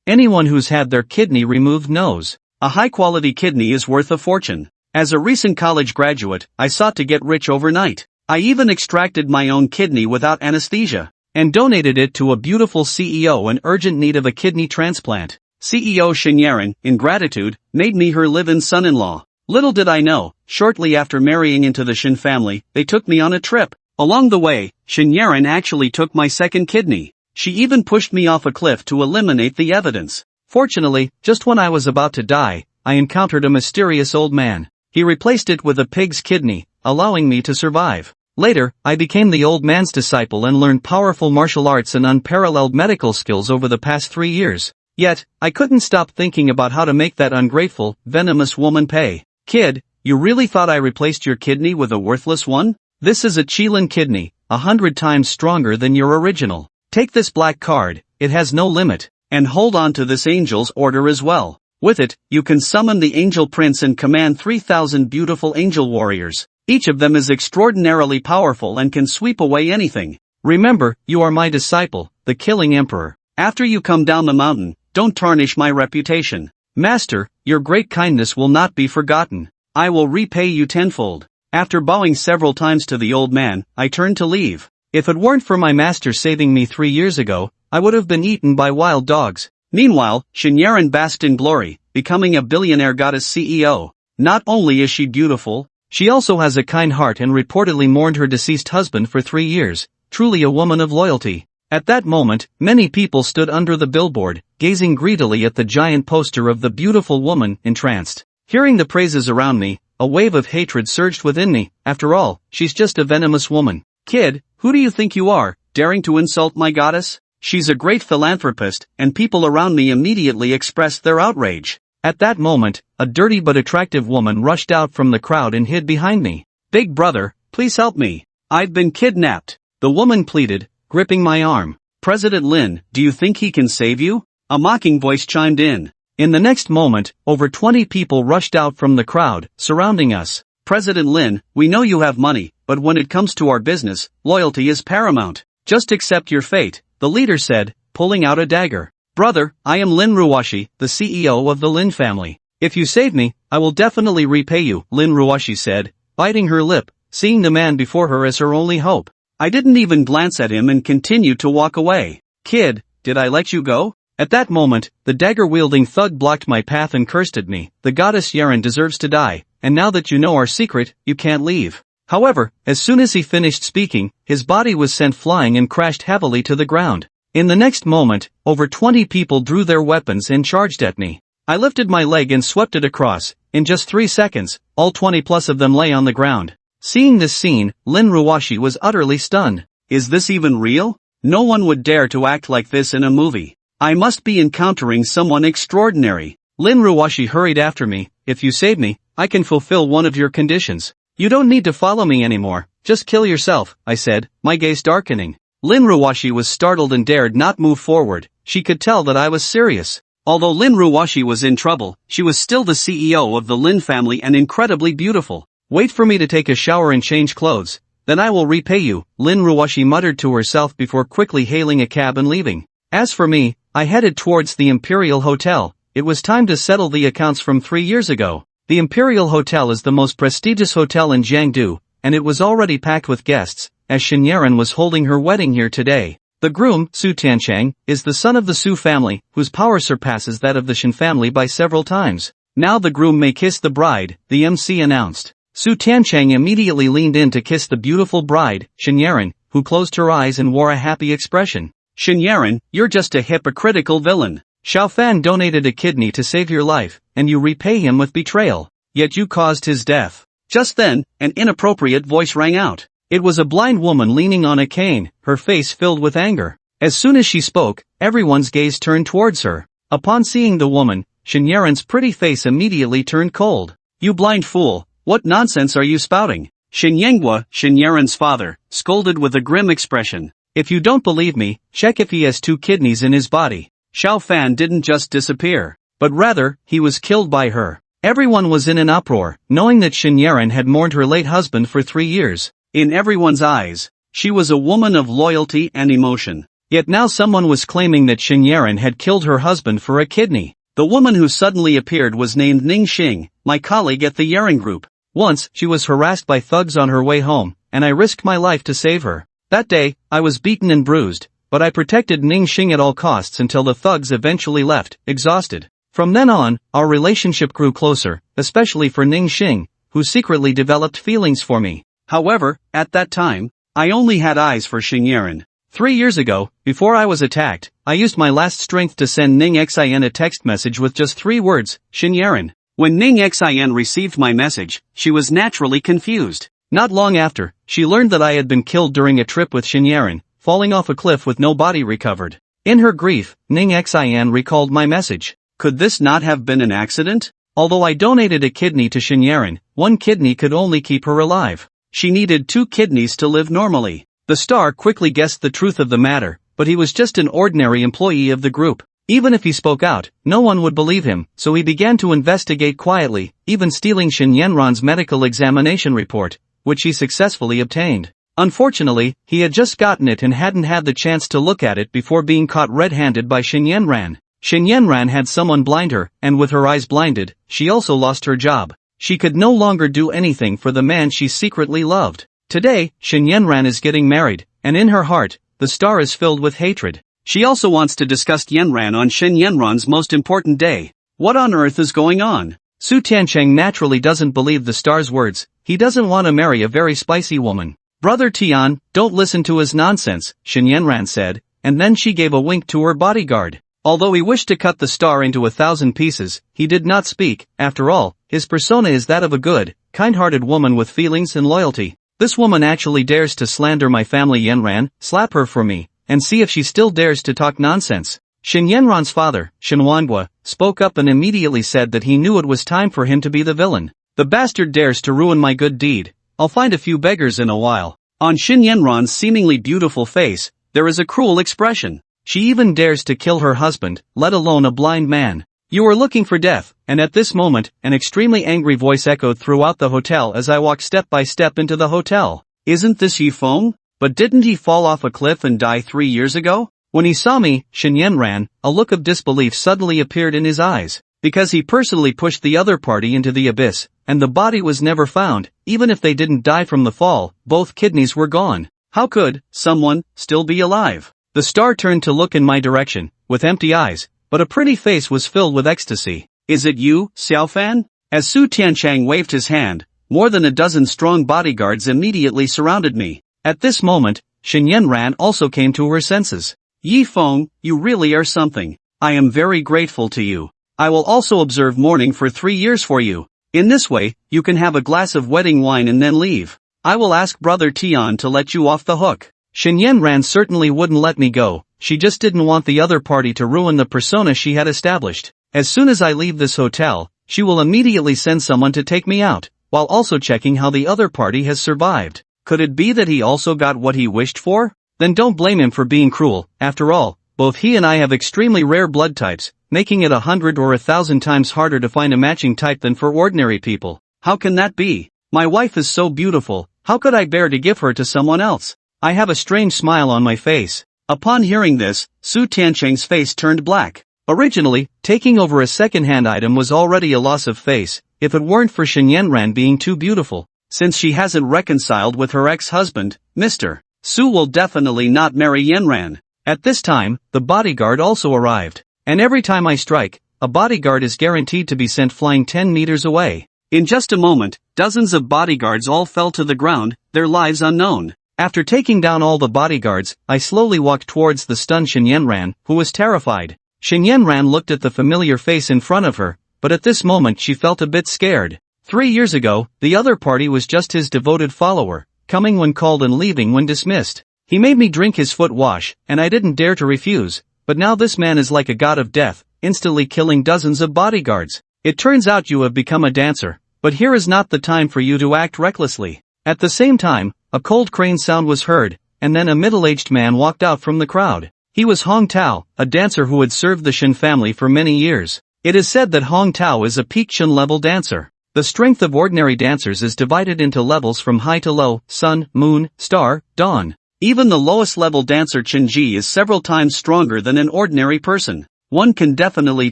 Anyone who's had their kidney removed knows. A high-quality kidney is worth a fortune. As a recent college graduate, I sought to get rich overnight. I even extracted my own kidney without anesthesia, and donated it to a beautiful CEO in urgent need of a kidney transplant. CEO Shinyaran, in gratitude, made me her live-in son-in-law. Little did I know, shortly after marrying into the Shin family, they took me on a trip. Along the way, Shinyaran actually took my second kidney. She even pushed me off a cliff to eliminate the evidence. Fortunately, just when I was about to die, I encountered a mysterious old man. He replaced it with a pig's kidney, allowing me to survive. Later, I became the old man's disciple and learned powerful martial arts and unparalleled medical skills over the past 3 years. Yet, I couldn't stop thinking about how to make that ungrateful, venomous woman pay. Kid, you really thought I replaced your kidney with a worthless one? This is a Qilin kidney, 100 times stronger than your original. Take this black card, it has no limit, and hold on to this angel's order as well. With it, you can summon the angel prince and command 3,000 beautiful angel warriors. Each of them is extraordinarily powerful and can sweep away anything. Remember, you are my disciple, the Killing Emperor. After you come down the mountain, don't tarnish my reputation. Master, your great kindness will not be forgotten. I will repay you tenfold. After bowing several times to the old man, I turned to leave. If it weren't for my master saving me 3 years ago, I would have been eaten by wild dogs. Meanwhile, Shinyaran basked in glory, becoming a billionaire goddess CEO. Not only is she beautiful, she also has a kind heart and reportedly mourned her deceased husband for 3 years, truly a woman of loyalty. At that moment, many people stood under the billboard, gazing greedily at the giant poster of the beautiful woman, entranced. Hearing the praises around me, a wave of hatred surged within me. After all, she's just a venomous woman. Kid, who do you think you are, daring to insult my goddess? She's a great philanthropist, and people around me immediately expressed their outrage. At that moment, a dirty but attractive woman rushed out from the crowd and hid behind me. Big brother, please help me. I've been kidnapped. The woman pleaded, gripping my arm. President Lin, do you think he can save you? A mocking voice chimed in. In the next moment, over 20 people rushed out from the crowd, surrounding us. President Lin, we know you have money, but when it comes to our business, loyalty is paramount. Just accept your fate, the leader said, pulling out a dagger. Brother, I am Lin Ruwashi, the CEO of the Lin family. If you save me, I will definitely repay you, Lin Ruwashi said, biting her lip, seeing the man before her as her only hope. I didn't even glance at him and continued to walk away. Kid, did I let you go? At that moment, the dagger-wielding thug blocked my path and cursed at me. The goddess Yaren deserves to die, and now that you know our secret, you can't leave. However, as soon as he finished speaking, his body was sent flying and crashed heavily to the ground. In the next moment, over 20 people drew their weapons and charged at me. I lifted my leg and swept it across. In just 3 seconds, all 20 plus of them lay on the ground. Seeing this scene, Lin Ruwashi was utterly stunned. Is this even real? No one would dare to act like this in a movie. I must be encountering someone extraordinary. Lin Ruwashi hurried after me. If you save me, I can fulfill one of your conditions. You don't need to follow me anymore, just kill yourself, I said, my gaze darkening. Lin Ruwashi was startled and dared not move forward. She could tell that I was serious. Although Lin Ruwashi was in trouble, she was still the CEO of the Lin family and incredibly beautiful. Wait for me to take a shower and change clothes, then I will repay you, Lin Ruwashi muttered to herself before quickly hailing a cab and leaving. As for me, I headed towards the Imperial Hotel. It was time to settle the accounts from 3 years ago. The Imperial Hotel is the most prestigious hotel in Jiangdu, and it was already packed with guests, as Shinyaran was holding her wedding here today. The groom, Su Tianchang, is the son of the Su family, whose power surpasses that of the Shin family by several times. Now the groom may kiss the bride, the MC announced. Su Tianchang immediately leaned in to kiss the beautiful bride, Shinyaran, who closed her eyes and wore a happy expression. Shinyaran, you're just a hypocritical villain. Xiao Fan donated a kidney to save your life, and you repay him with betrayal. Yet you caused his death. Just then, an inappropriate voice rang out. It was a blind woman leaning on a cane, her face filled with anger. As soon as she spoke, everyone's gaze turned towards her. Upon seeing the woman, Shinyaran's pretty face immediately turned cold. You blind fool, what nonsense are you spouting? Shin Yanghua, Shinyaran's father, scolded with a grim expression. If you don't believe me, check if he has 2 kidneys in his body. Xiao Fan didn't just disappear, but rather, he was killed by her. Everyone was in an uproar, knowing that Shinyaran had mourned her late husband for 3 years. In everyone's eyes, she was a woman of loyalty and emotion. Yet now someone was claiming that Xinyaran had killed her husband for a kidney. The woman who suddenly appeared was named Ning Xing, my colleague at the Yaring group. Once, she was harassed by thugs on her way home, and I risked my life to save her. That day, I was beaten and bruised, but I protected Ning Xing at all costs until the thugs eventually left, exhausted. From then on, our relationship grew closer, especially for Ning Xing, who secretly developed feelings for me. However, at that time, I only had eyes for Xinyaran. 3 years ago, before I was attacked, I used my last strength to send Ning Xin a text message with just 3 words, Xinyaran. When Ning Xin received my message, she was naturally confused. Not long after, she learned that I had been killed during a trip with Xinyaran, falling off a cliff with no body recovered. In her grief, Ning Xin recalled my message. Could this not have been an accident? Although I donated a kidney to Xinyaran, 1 kidney could only keep her alive. She needed 2 kidneys to live normally. The star quickly guessed the truth of the matter, but he was just an ordinary employee of the group. Even if he spoke out, no one would believe him, so he began to investigate quietly, even stealing Xinyaran's medical examination report, which he successfully obtained. Unfortunately, he had just gotten it and hadn't had the chance to look at it before being caught red-handed by Xinyaran. Xinyaran had someone blind her, and with her eyes blinded, she also lost her job. She could no longer do anything for the man she secretly loved. Today, Xinyaran is getting married, and in her heart, the star is filled with hatred. She also wants to discuss Yanran on Xinyaran's most important day. What on earth is going on? Su Tiancheng naturally doesn't believe the star's words. He doesn't want to marry a very spicy woman. Brother Tian, don't listen to his nonsense, Xinyaran said, and then she gave a wink to her bodyguard. Although he wished to cut the star into 1,000 pieces, he did not speak. After all, his persona is that of a good, kind-hearted woman with feelings and loyalty. This woman actually dares to slander my family Yanran, slap her for me, and see if she still dares to talk nonsense. Xinyanran's father, Shenhuangua, spoke up and immediately said that he knew it was time for him to be the villain. The bastard dares to ruin my good deed. I'll find a few beggars in a while. On Xinyanran's seemingly beautiful face, there is a cruel expression. She even dares to kill her husband, let alone a blind man. You are looking for death, and at this moment, an extremely angry voice echoed throughout the hotel as I walked step by step into the hotel. Isn't this Yifeng? But didn't he fall off a cliff and die 3 years ago? When he saw me, Xinyaran, a look of disbelief suddenly appeared in his eyes. Because he personally pushed the other party into the abyss, and the body was never found. Even if they didn't die from the fall, both kidneys were gone. How could someone still be alive? The star turned to look in my direction, with empty eyes, but a pretty face was filled with ecstasy. Is it you, Xiaofan? As Su Tiancheng waved his hand, more than a dozen strong bodyguards immediately surrounded me. At this moment, Xinyaran also came to her senses. Yifeng, you really are something. I am very grateful to you. I will also observe mourning for 3 years for you. In this way, you can have a glass of wedding wine and then leave. I will ask Brother Tian to let you off the hook. Xinyaran certainly wouldn't let me go. She just didn't want the other party to ruin the persona she had established. As soon as I leave this hotel, she will immediately send someone to take me out, while also checking how the other party has survived. Could it be that he also got what he wished for? Then don't blame him for being cruel. After all, both he and I have extremely rare blood types, making it 100 or 1,000 times harder to find a matching type than for ordinary people. How can that be? My wife is so beautiful, how could I bear to give her to someone else? I have a strange smile on my face. Upon hearing this, Su Tiancheng's face turned black. Originally, taking over a second-hand item was already a loss of face, if it weren't for Xinyaran being too beautiful. Since she hasn't reconciled with her ex-husband, Mr. Su will definitely not marry Yanran. At this time, the bodyguard also arrived. And every time I strike, a bodyguard is guaranteed to be sent flying 10 meters away. In just a moment, dozens of bodyguards all fell to the ground, their lives unknown. After taking down all the bodyguards, I slowly walked towards the stunned Xinyaran, who was terrified. Xinyaran looked at the familiar face in front of her, but at this moment she felt a bit scared. 3 years ago, the other party was just his devoted follower, coming when called and leaving when dismissed. He made me drink his foot wash, and I didn't dare to refuse, but now this man is like a god of death, instantly killing dozens of bodyguards. It turns out you have become a dancer, but here is not the time for you to act recklessly. At the same time, a cold crane sound was heard, and then a middle-aged man walked out from the crowd. He was Hong Tao, a dancer who had served the Shen family for many years. It is said that Hong Tao is a peak Shen level dancer. The strength of ordinary dancers is divided into levels from high to low, sun, moon, star, dawn. Even the lowest level dancer Chinji is several times stronger than an ordinary person. One can definitely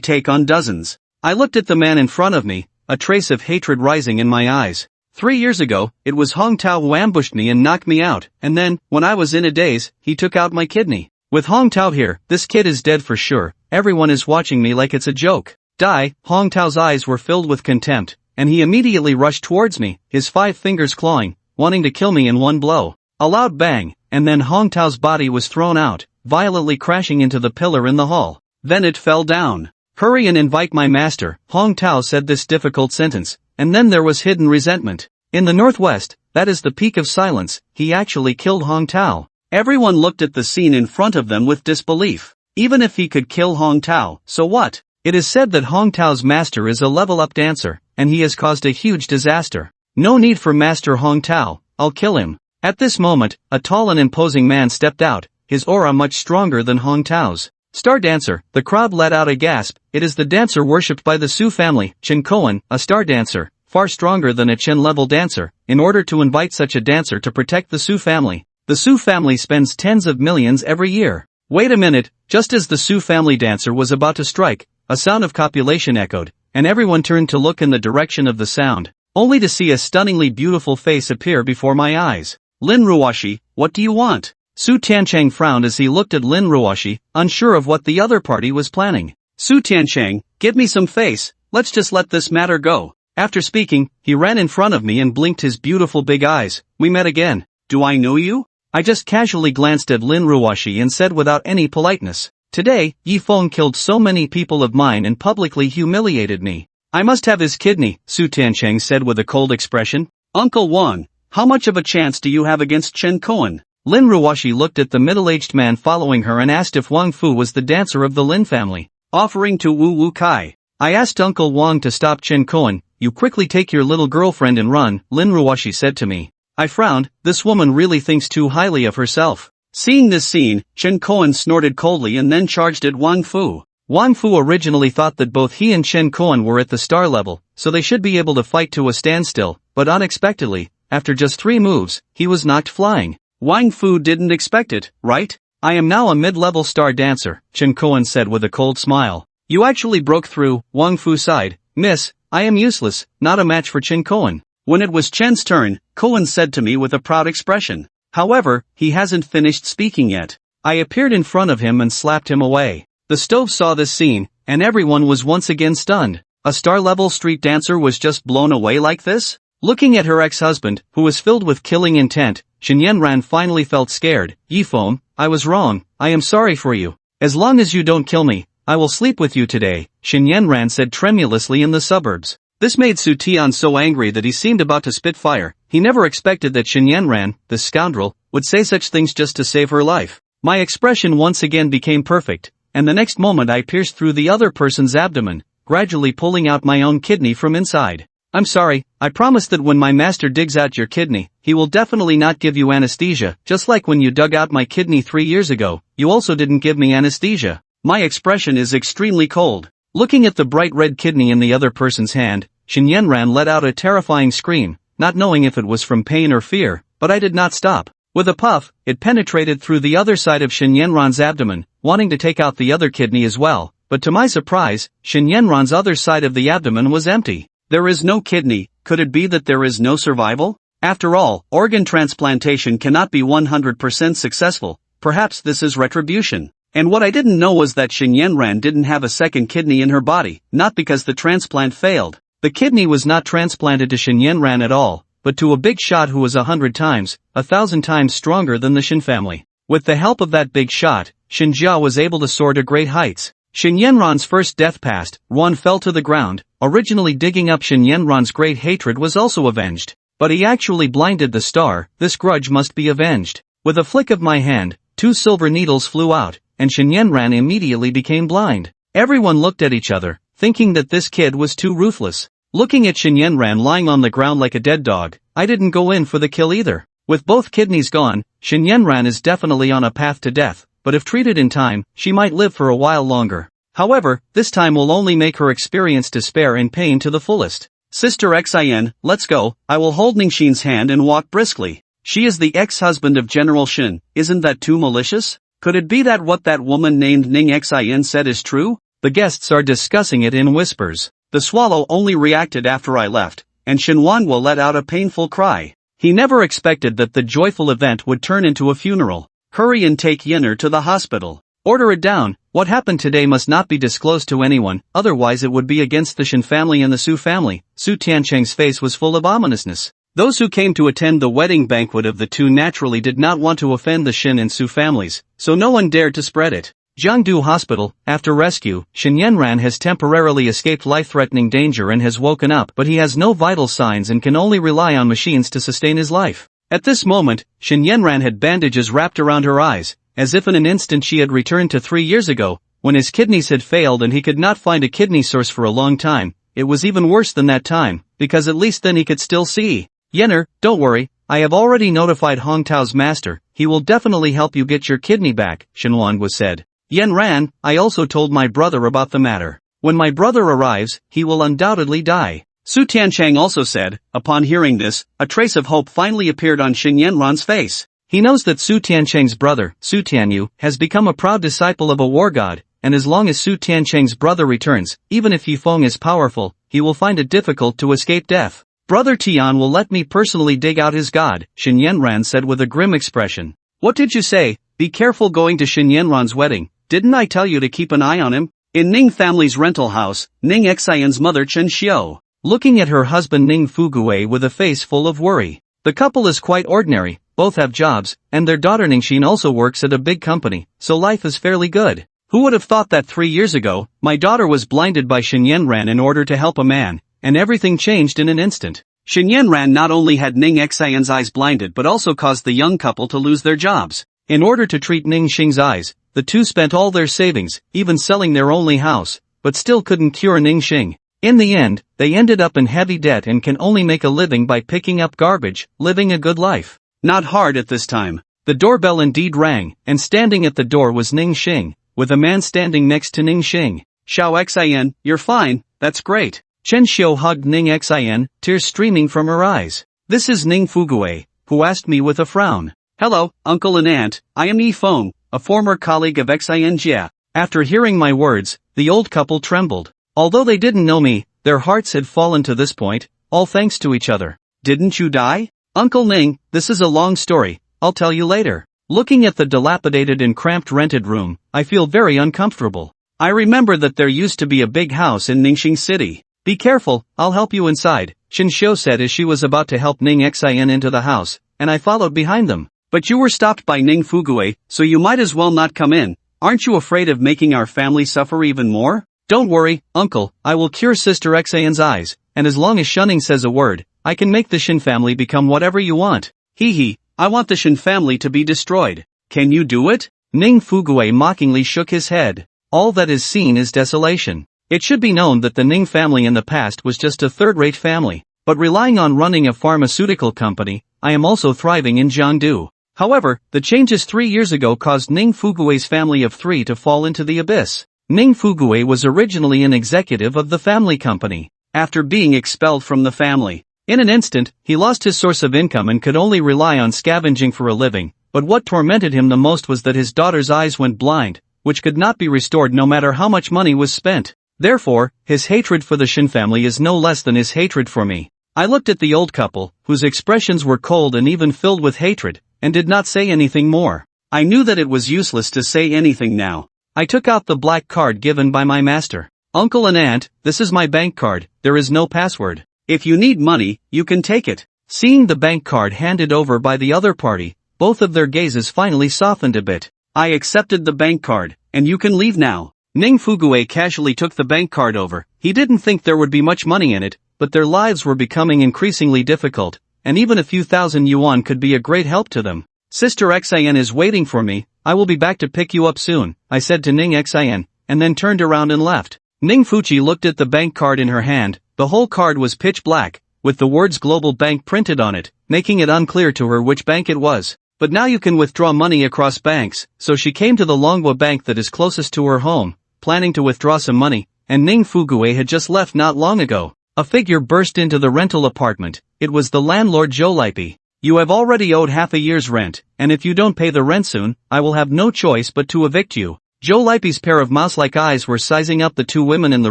take on dozens. I looked at the man in front of me, a trace of hatred rising in my eyes. 3 years ago, it was Hong Tao who ambushed me and knocked me out, and then, when I was in a daze, he took out my kidney. With Hong Tao here, this kid is dead for sure. Everyone is watching me like it's a joke. Die. Hong Tao's eyes were filled with contempt, and he immediately rushed towards me, his 5 fingers clawing, wanting to kill me in one blow. A loud bang, and then Hong Tao's body was thrown out, violently crashing into the pillar in the hall. Then it fell down. Hurry and invite my master. Hong Tao said this difficult sentence, and then there was hidden resentment. In the northwest, that is the peak of silence, he actually killed Hong Tao. Everyone looked at the scene in front of them with disbelief. Even if he could kill Hong Tao, so what? It is said that Hong Tao's master is a level-up dancer, and he has caused a huge disaster. No need for Master Hong Tao, I'll kill him. At this moment, a tall and imposing man stepped out, his aura much stronger than Hong Tao's. Star dancer, the crowd let out a gasp. It is the dancer worshipped by the Su family, Chen Koan, a star dancer, far stronger than a Chen level dancer. In order to invite such a dancer to protect the Su family, the Su family spends tens of millions every year. Wait a minute, just as the Su family dancer was about to strike, a sound of copulation echoed, and everyone turned to look in the direction of the sound, only to see a stunningly beautiful face appear before my eyes. Lin Ruoshi, what do you want? Su Tianchang frowned as he looked at Lin Ruoshi, unsure of what the other party was planning. Su Tianchang, give me some face, let's just let this matter go. After speaking, he ran in front of me and blinked his beautiful big eyes. We met again. Do I know you? I just casually glanced at Lin Ruoshi and said without any politeness. Today, Yi Feng killed so many people of mine and publicly humiliated me. I must have his kidney, Su Tianchang said with a cold expression. Uncle Wang, how much of a chance do you have against Chen Koan? Lin Ruoshi looked at the middle-aged man following her and asked if Wang Fu was the dancer of the Lin family. Offering to Wu Wu Kai. I asked Uncle Wang to stop Chen Koan. You quickly take your little girlfriend and run, Lin Ruoshi said to me. I frowned. This woman really thinks too highly of herself. Seeing this scene, Chen Koan snorted coldly and then charged at Wang Fu. Wang Fu originally thought that both he and Chen Koan were at the star level, so they should be able to fight to a standstill, but unexpectedly, after just 3 moves, he was knocked flying. Wang Fu didn't expect it, right? I am now a mid-level star dancer, Chen Koan said with a cold smile. You actually broke through, Wang Fu sighed. Miss, I am useless, not a match for Chen Koan. When it was Chen's turn, Koan said to me with a proud expression. However, he hasn't finished speaking yet. I appeared in front of him and slapped him away. The stove saw this scene, and everyone was once again stunned. A star-level street dancer was just blown away like this? Looking at her ex-husband, who was filled with killing intent, Shen Yanran finally felt scared. Yifeng, I was wrong, I am sorry for you. As long as you don't kill me, I will sleep with you today, Shen Yanran said tremulously in the suburbs. This made Su Tian so angry that he seemed about to spit fire. He never expected that Shen Yanran, the scoundrel, would say such things just to save her life. My expression once again became perfect, and the next moment I pierced through the other person's abdomen, gradually pulling out my own kidney from inside. I'm sorry, I promise that when my master digs out your kidney, he will definitely not give you anesthesia, just like when you dug out my kidney 3 years ago, you also didn't give me anesthesia. My expression is extremely cold. Looking at the bright red kidney in the other person's hand, Shen Yanran let out a terrifying scream, not knowing if it was from pain or fear, but I did not stop. With a puff, it penetrated through the other side of Shen Yanran's abdomen, wanting to take out the other kidney as well, but to my surprise, Shen Yanran's other side of the abdomen was empty. There is no kidney, could it be that there is no survival? After all, organ transplantation cannot be 100% successful, perhaps this is retribution. And what I didn't know was that Shen Yanran didn't have a second kidney in her body, not because the transplant failed. The kidney was not transplanted to Shen Yanran at all, but to a big shot who was 100 times, 1,000 times stronger than the Shen family. With the help of that big shot, Shen Jia was able to soar to great heights. Shen Yanran's first death passed, Ruan fell to the ground. Originally digging up Shen Yanran's great hatred was also avenged. But he actually blinded the star, this grudge must be avenged. With a flick of my hand, 2 silver needles flew out, and Shen Yanran immediately became blind. Everyone looked at each other, thinking that this kid was too ruthless. Looking at Shen Yanran lying on the ground like a dead dog, I didn't go in for the kill either. With both kidneys gone, Shen Yanran is definitely on a path to death, but if treated in time, she might live for a while longer. However, this time will only make her experience despair and pain to the fullest. Sister Xin, let's go. I will hold Ningxin's hand and walk briskly. She is the ex-husband of General Shin. Isn't that too malicious? Could it be that what that woman named Ning Xin said is true? The guests are discussing it in whispers. The swallow only reacted after I left, and Shinwan let out a painful cry. He never expected that the joyful event would turn into a funeral. Hurry and take Yinner to the hospital. Order it down. What happened today must not be disclosed to anyone, otherwise it would be against the Shin family and the Su family. Su Tiancheng's face was full of ominousness. Those who came to attend the wedding banquet of the two naturally did not want to offend the Shin and Su families, so no one dared to spread it. Jiangdu Hospital. After rescue, Shin Yenran has temporarily escaped life-threatening danger and has woken up, but he has no vital signs and can only rely on machines to sustain his life. At this moment, Shin Yenran had bandages wrapped around her eyes, as if in an instant she had returned to 3 years ago, when his kidneys had failed and he could not find a kidney source for a long time. It was even worse than that time, because at least then he could still see. Yenner, don't worry, I have already notified Hong Tao's master, he will definitely help you get your kidney back, Shinwan was said. Yenran, I also told my brother about the matter. When my brother arrives, he will undoubtedly die. Su Tiancheng also said. Upon hearing this, a trace of hope finally appeared on Shin Yenran's face. He knows that Su Tiancheng's brother, Su Tianyu, has become a proud disciple of a war god, and as long as Su Tiancheng's brother returns, even if Yifeng is powerful, he will find it difficult to escape death. Brother Tian will let me personally dig out his god, Shin Yenran said with a grim expression. What did you say? Be careful going to Shin Yenran's wedding. Didn't I tell you to keep an eye on him? In Ning family's rental house, Ning Xian's mother Chen Xiao, looking at her husband Ning Fugue with a face full of worry. The couple is quite ordinary, both have jobs, and their daughter Ningxin also works at a big company, so life is fairly good. Who would have thought that 3 years ago, my daughter was blinded by Shin Yenran in order to help a man, and everything changed in an instant. Shin Yenran not only had Ning Xian's eyes blinded but also caused the young couple to lose their jobs. In order to treat Ning Xing's eyes, the two spent all their savings, even selling their only house, but still couldn't cure Ning Xing. In the end, they ended up in heavy debt and can only make a living by picking up garbage, living a good life. Not hard at this time. The doorbell indeed rang, and standing at the door was Ning Xing, with a man standing next to Ning Xing. Xiao Xian, you're fine, that's great. Chen Xiao hugged Ning Xian, tears streaming from her eyes. This is Ning Fugue, who asked me with a frown. Hello, uncle and aunt, I am Yifeng, a former colleague of Xian Jia. After hearing my words, the old couple trembled. Although they didn't know me, their hearts had fallen to this point, all thanks to each other. Didn't you die? Uncle Ning, this is a long story, I'll tell you later. Looking at the dilapidated and cramped rented room, I feel very uncomfortable. I remember that there used to be a big house in Ningxing City. Be careful, I'll help you inside, Shin Xiao said as she was about to help Ning Xian into the house, and I followed behind them. But you were stopped by Ning Fugue, so you might as well not come in. Aren't you afraid of making our family suffer even more? Don't worry, uncle, I will cure Sister Xian's eyes, and as long as Shunning says a word, I can make the Shin family become whatever you want. Hee, I want the Shin family to be destroyed. Can you do it? Ning Fugue mockingly shook his head. All that is seen is desolation. It should be known that the Ning family in the past was just a third-rate family, but relying on running a pharmaceutical company, I am also thriving in Jiangdu. However, the changes 3 years ago caused Ning Fugue's family of 3 to fall into the abyss. Ning Fugue was originally an executive of the family company. After being expelled from the family, in an instant, he lost his source of income and could only rely on scavenging for a living, but what tormented him the most was that his daughter's eyes went blind, which could not be restored no matter how much money was spent. Therefore, his hatred for the Shin family is no less than his hatred for me. I looked at the old couple, whose expressions were cold and even filled with hatred, and did not say anything more. I knew that it was useless to say anything now. I took out the black card given by my master. Uncle and aunt, this is my bank card, there is no password. If you need money, you can take it. Seeing the bank card handed over by the other party, both of their gazes finally softened a bit. I accepted the bank card, and you can leave now. Ning Fugue casually took the bank card over. He didn't think there would be much money in it, but their lives were becoming increasingly difficult, and even a few thousand yuan could be a great help to them. Sister Xian is waiting for me, I will be back to pick you up soon, I said to Ning Xian, and then turned around and left. Ning Fuchi looked at the bank card in her hand. The whole card was pitch black, with the words Global Bank printed on it, making it unclear to her which bank it was. But now you can withdraw money across banks, so she came to the Longhua bank that is closest to her home, planning to withdraw some money, and Ning Fugue had just left not long ago. A figure burst into the rental apartment. It was the landlord Zhou Lipi. You have already owed half a year's rent, and if you don't pay the rent soon, I will have no choice but to evict you. Joe Lipey's pair of mouse-like eyes were sizing up the two women in the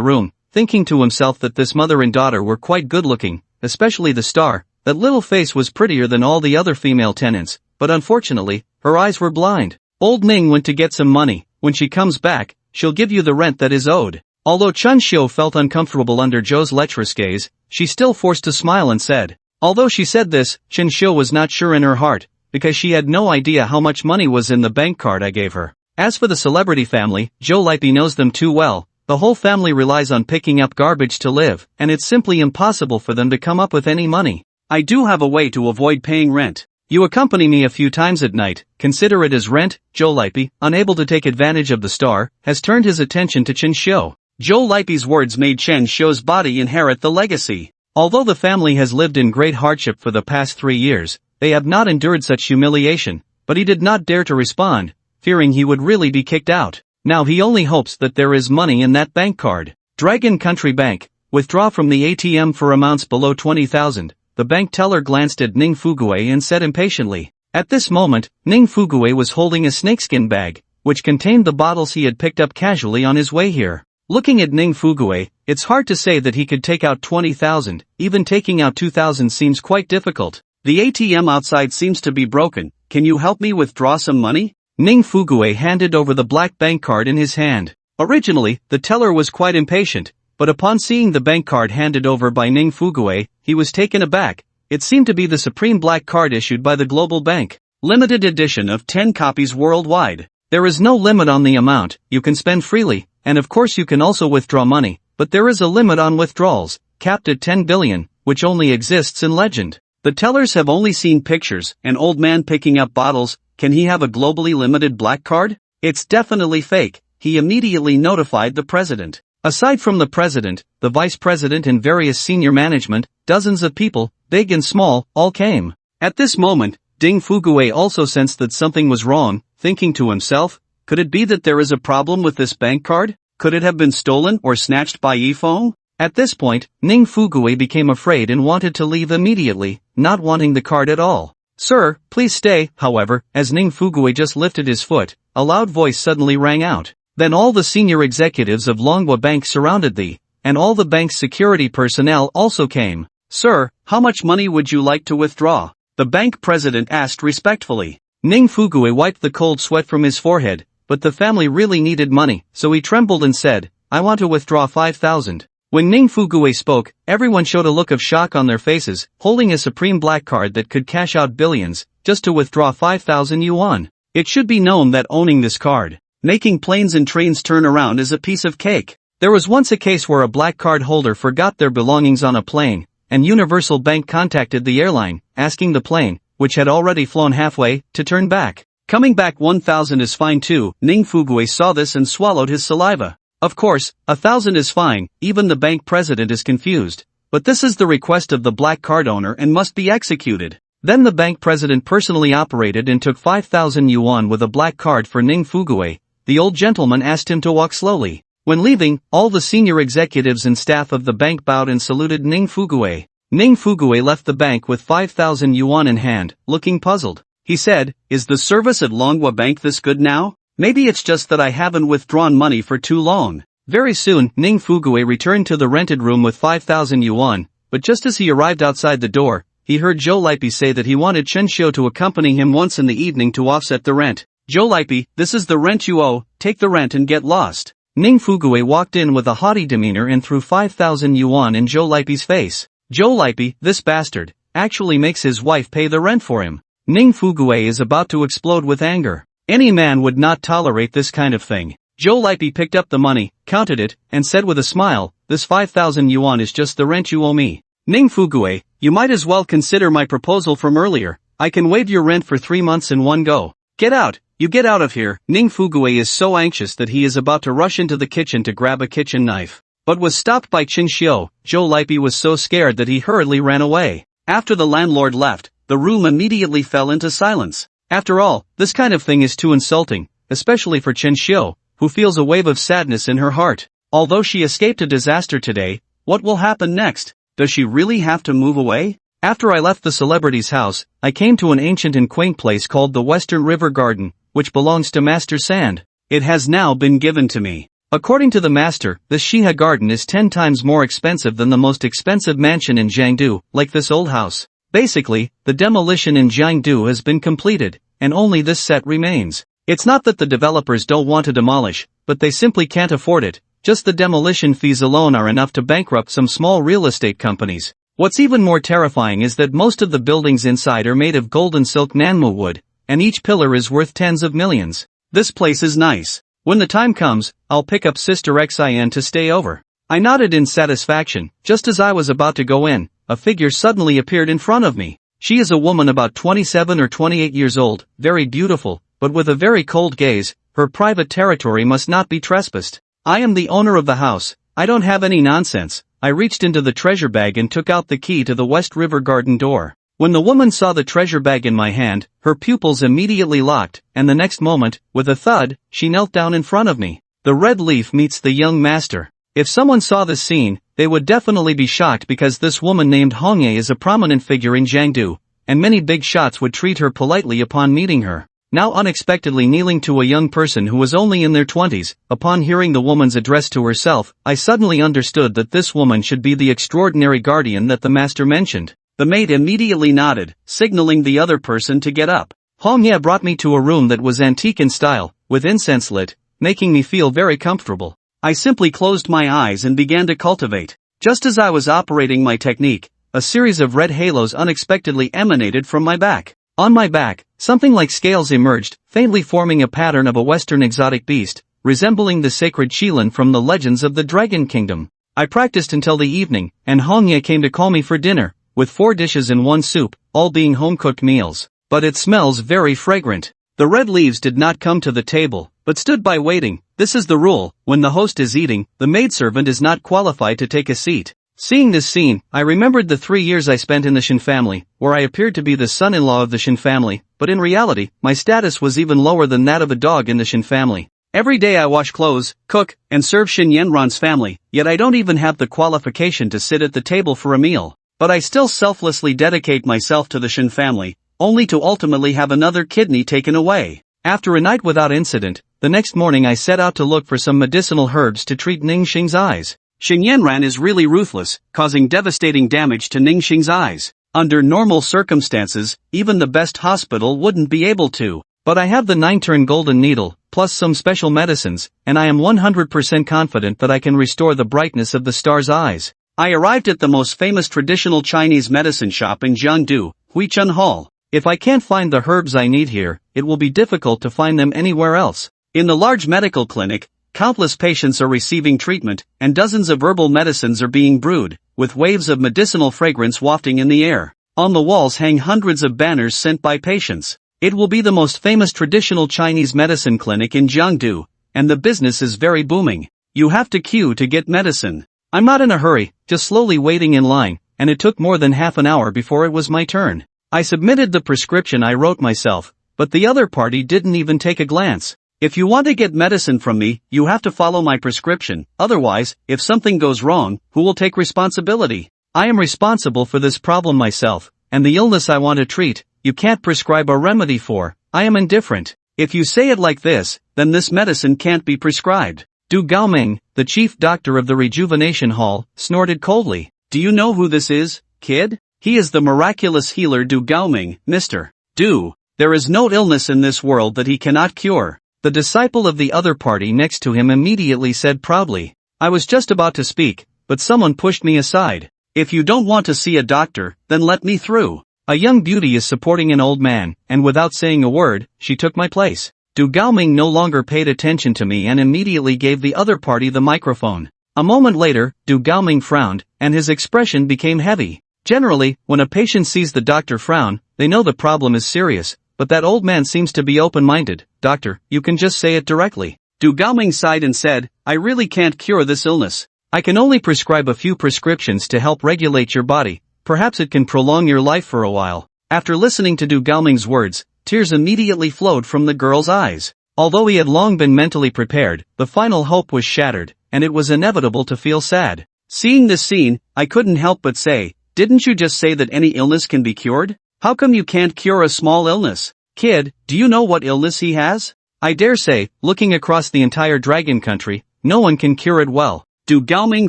room, thinking to himself that this mother and daughter were quite good-looking, especially the star. That little face was prettier than all the other female tenants, but unfortunately, her eyes were blind. Old Ning went to get some money. When she comes back, she'll give you the rent that is owed. Although Chun Xiu felt uncomfortable under Joe's lecherous gaze, she still forced a smile and said. Although she said this, Chun Xiu was not sure in her heart, because she had no idea how much money was in the bank card I gave her. As for the celebrity family, Joe Lipey knows them too well. The whole family relies on picking up garbage to live, and it's simply impossible for them to come up with any money. I do have a way to avoid paying rent. You accompany me a few times at night, consider it as rent. Joe Lipey, unable to take advantage of the star, has turned his attention to Chun Xiu. Joe Lipey's words made Chun Xiu's body inherit the legacy. Although the family has lived in great hardship for the past 3 years, they have not endured such humiliation, but he did not dare to respond, fearing he would really be kicked out. Now he only hopes that there is money in that bank card. Dragon Country Bank, withdraw from the ATM for amounts below 20,000. The bank teller glanced at Ning Fuguei and said impatiently. At this moment, Ning Fuguei was holding a snakeskin bag, which contained the bottles he had picked up casually on his way here. Looking at Ning Fuguei, it's hard to say that he could take out 20,000, even taking out 2,000 seems quite difficult. The ATM outside seems to be broken, can you help me withdraw some money? Ning Fuguei handed over the black bank card in his hand. Originally, the teller was quite impatient, but upon seeing the bank card handed over by Ning Fuguei, he was taken aback. It seemed to be the supreme black card issued by the global bank. Limited edition of 10 copies worldwide. There is no limit on the amount, you can spend freely, and of course you can also withdraw money, but there is a limit on withdrawals, capped at 10 billion, which only exists in legend. The tellers have only seen pictures, an old man picking up bottles. Can he have a globally limited black card? It's definitely fake. He immediately notified the president. Aside from the president, the vice president and various senior management, dozens of people, big and small, all came. At this moment, Ding Fuguei also sensed that something was wrong, thinking to himself, could it be that there is a problem with this bank card? Could it have been stolen or snatched by Yifeng? At this point, Ning Fuguei became afraid and wanted to leave immediately, not wanting the card at all. Sir, please stay. However, as Ning Fuguei just lifted his foot, a loud voice suddenly rang out. Then all the senior executives of Longhua Bank surrounded and all the bank's security personnel also came. Sir, how much money would you like to withdraw? The bank president asked respectfully. Ning Fuguei wiped the cold sweat from his forehead, but the family really needed money, so he trembled and said, I want to withdraw 5,000. When Ning Fuguei spoke, everyone showed a look of shock on their faces, holding a supreme black card that could cash out billions, just to withdraw 5,000 yuan. It should be known that owning this card, making planes and trains turn around is a piece of cake. There was once a case where a black card holder forgot their belongings on a plane, and Universal Bank contacted the airline, asking the plane, which had already flown halfway, to turn back. Coming back 1,000 is fine too. Ning Fuguei saw this and swallowed his saliva. Of course, 1,000 is fine, even the bank president is confused. But this is the request of the black card owner and must be executed. Then the bank president personally operated and took 5,000 yuan with a black card for Ning Fuguei. The old gentleman asked him to walk slowly. When leaving, all the senior executives and staff of the bank bowed and saluted Ning Fuguei. Ning Fuguei left the bank with 5,000 yuan in hand, looking puzzled. He said, is the service at Longhua Bank this good now? Maybe it's just that I haven't withdrawn money for too long. Very soon, Ning Fuguei returned to the rented room with 5,000 yuan, but just as he arrived outside the door, he heard Joe Lipey say that he wanted Chun Xiu to accompany him once in the evening to offset the rent. Joe Lipey, this is the rent you owe, take the rent and get lost. Ning Fuguei walked in with a haughty demeanor and threw 5,000 yuan in Joe Lipey's face. Joe Lipey, this bastard, actually makes his wife pay the rent for him. Ning Fuguei is about to explode with anger. Any man would not tolerate this kind of thing. Joe Lipey picked up the money, counted it, and said with a smile, this 5,000 yuan is just the rent you owe me. Ning Fuguei, you might as well consider my proposal from earlier. I can waive your rent for 3 months in one go. Get out, you get out of here. Ning Fuguei is so anxious that he is about to rush into the kitchen to grab a kitchen knife, but was stopped by Chun Xiu. Joe Lipey was so scared that he hurriedly ran away. After the landlord left, the room immediately fell into silence. After all, this kind of thing is too insulting, especially for Chun Xiu, who feels a wave of sadness in her heart. Although she escaped a disaster today, what will happen next? Does she really have to move away? After I left the celebrity's house, I came to an ancient and quaint place called the Western River Garden, which belongs to Master Sand. It has now been given to me. According to the master, this Shiha garden is 10 times more expensive than the most expensive mansion in Jiangdu, like this old house. Basically, the demolition in Jiangdu has been completed, and only this set remains. It's not that the developers don't want to demolish, but they simply can't afford it. Just the demolition fees alone are enough to bankrupt some small real estate companies. What's even more terrifying is that most of the buildings inside are made of golden silk Manhwa wood, and each pillar is worth tens of millions. This place is nice. When the time comes, I'll pick up Sister Xin to stay over. I nodded in satisfaction. Just as I was about to go in, a figure suddenly appeared in front of me. She is a woman about 27 or 28 years old, very beautiful, but with a very cold gaze. Her private territory must not be trespassed. I am the owner of the house. I don't have any nonsense. I reached into the treasure bag and took out the key to the West River Garden door. When the woman saw the treasure bag in my hand, her pupils immediately locked, and the next moment, with a thud, she knelt down in front of me. The red leaf meets the young master. If someone saw this scene, they would definitely be shocked because this woman named Hongye is a prominent figure in Jiangdu, and many big shots would treat her politely upon meeting her. Now unexpectedly kneeling to a young person who was only in their 20s, upon hearing the woman's address to herself, I suddenly understood that this woman should be the extraordinary guardian that the master mentioned. The maid immediately nodded, signaling the other person to get up. Hongye brought me to a room that was antique in style, with incense lit, making me feel very comfortable. I simply closed my eyes and began to cultivate. Just as I was operating my technique, a series of red halos unexpectedly emanated from my back. On my back, something like scales emerged, faintly forming a pattern of a Western exotic beast, resembling the sacred Qilin from the legends of the Dragon Kingdom. I practiced until the evening, and Hongye came to call me for dinner, with 4 dishes and 1 soup, all being home-cooked meals. But it smells very fragrant. The red leaves did not come to the table, but stood by waiting. This is the rule: when the host is eating, the maidservant is not qualified to take a seat. Seeing this scene, I remembered the 3 years I spent in the Shin family, where I appeared to be the son-in-law of the Shin family, but in reality, my status was even lower than that of a dog in the Shin family. Every day I wash clothes, cook, and serve Shin Yenran's family, yet I don't even have the qualification to sit at the table for a meal. But I still selflessly dedicate myself to the Shin family, only to ultimately have another kidney taken away. After a night without incident, the next morning I set out to look for some medicinal herbs to treat Ningxing's eyes. Shin Yenran is really ruthless, causing devastating damage to Ningxing's eyes. Under normal circumstances, even the best hospital wouldn't be able to. But I have the 9-turn golden needle, plus some special medicines, and I am 100% confident that I can restore the brightness of the star's eyes. I arrived at the most famous traditional Chinese medicine shop in Jiangdu, Huichun Hall. If I can't find the herbs I need here, it will be difficult to find them anywhere else. In the large medical clinic, countless patients are receiving treatment, and dozens of herbal medicines are being brewed, with waves of medicinal fragrance wafting in the air. On the walls hang hundreds of banners sent by patients. It will be the most famous traditional Chinese medicine clinic in Jiangdu, and the business is very booming. You have to queue to get medicine. I'm not in a hurry, just slowly waiting in line, and it took more than half an hour before it was my turn. I submitted the prescription I wrote myself, but the other party didn't even take a glance. If you want to get medicine from me, you have to follow my prescription. Otherwise, if something goes wrong, who will take responsibility? I am responsible for this problem myself, and the illness I want to treat, you can't prescribe a remedy for. I am indifferent. If you say it like this, then this medicine can't be prescribed. Du Gaoming, the chief doctor of the rejuvenation hall, snorted coldly. Do you know who this is, kid? He is the miraculous healer Du Gaoming, Mr. Du. There is no illness in this world that he cannot cure. The disciple of the other party next to him immediately said proudly. I was just about to speak, but someone pushed me aside. If you don't want to see a doctor, then let me through. A young beauty is supporting an old man, and without saying a word, she took my place. Du Gaoming no longer paid attention to me and immediately gave the other party the microphone. A moment later, Du Gaoming frowned, and his expression became heavy. Generally, when a patient sees the doctor frown, they know the problem is serious, but that old man seems to be open-minded. Doctor, you can just say it directly. Du Gaoming sighed and said, I really can't cure this illness. I can only prescribe a few prescriptions to help regulate your body. Perhaps it can prolong your life for a while. After listening to Du Gaoming's words, tears immediately flowed from the girl's eyes. Although he had long been mentally prepared, the final hope was shattered, and it was inevitable to feel sad. Seeing this scene, I couldn't help but say, Didn't you just say that any illness can be cured? How come you can't cure a small illness? Kid, do you know what illness he has? I dare say, looking across the entire dragon country, no one can cure it well. Du Gaoming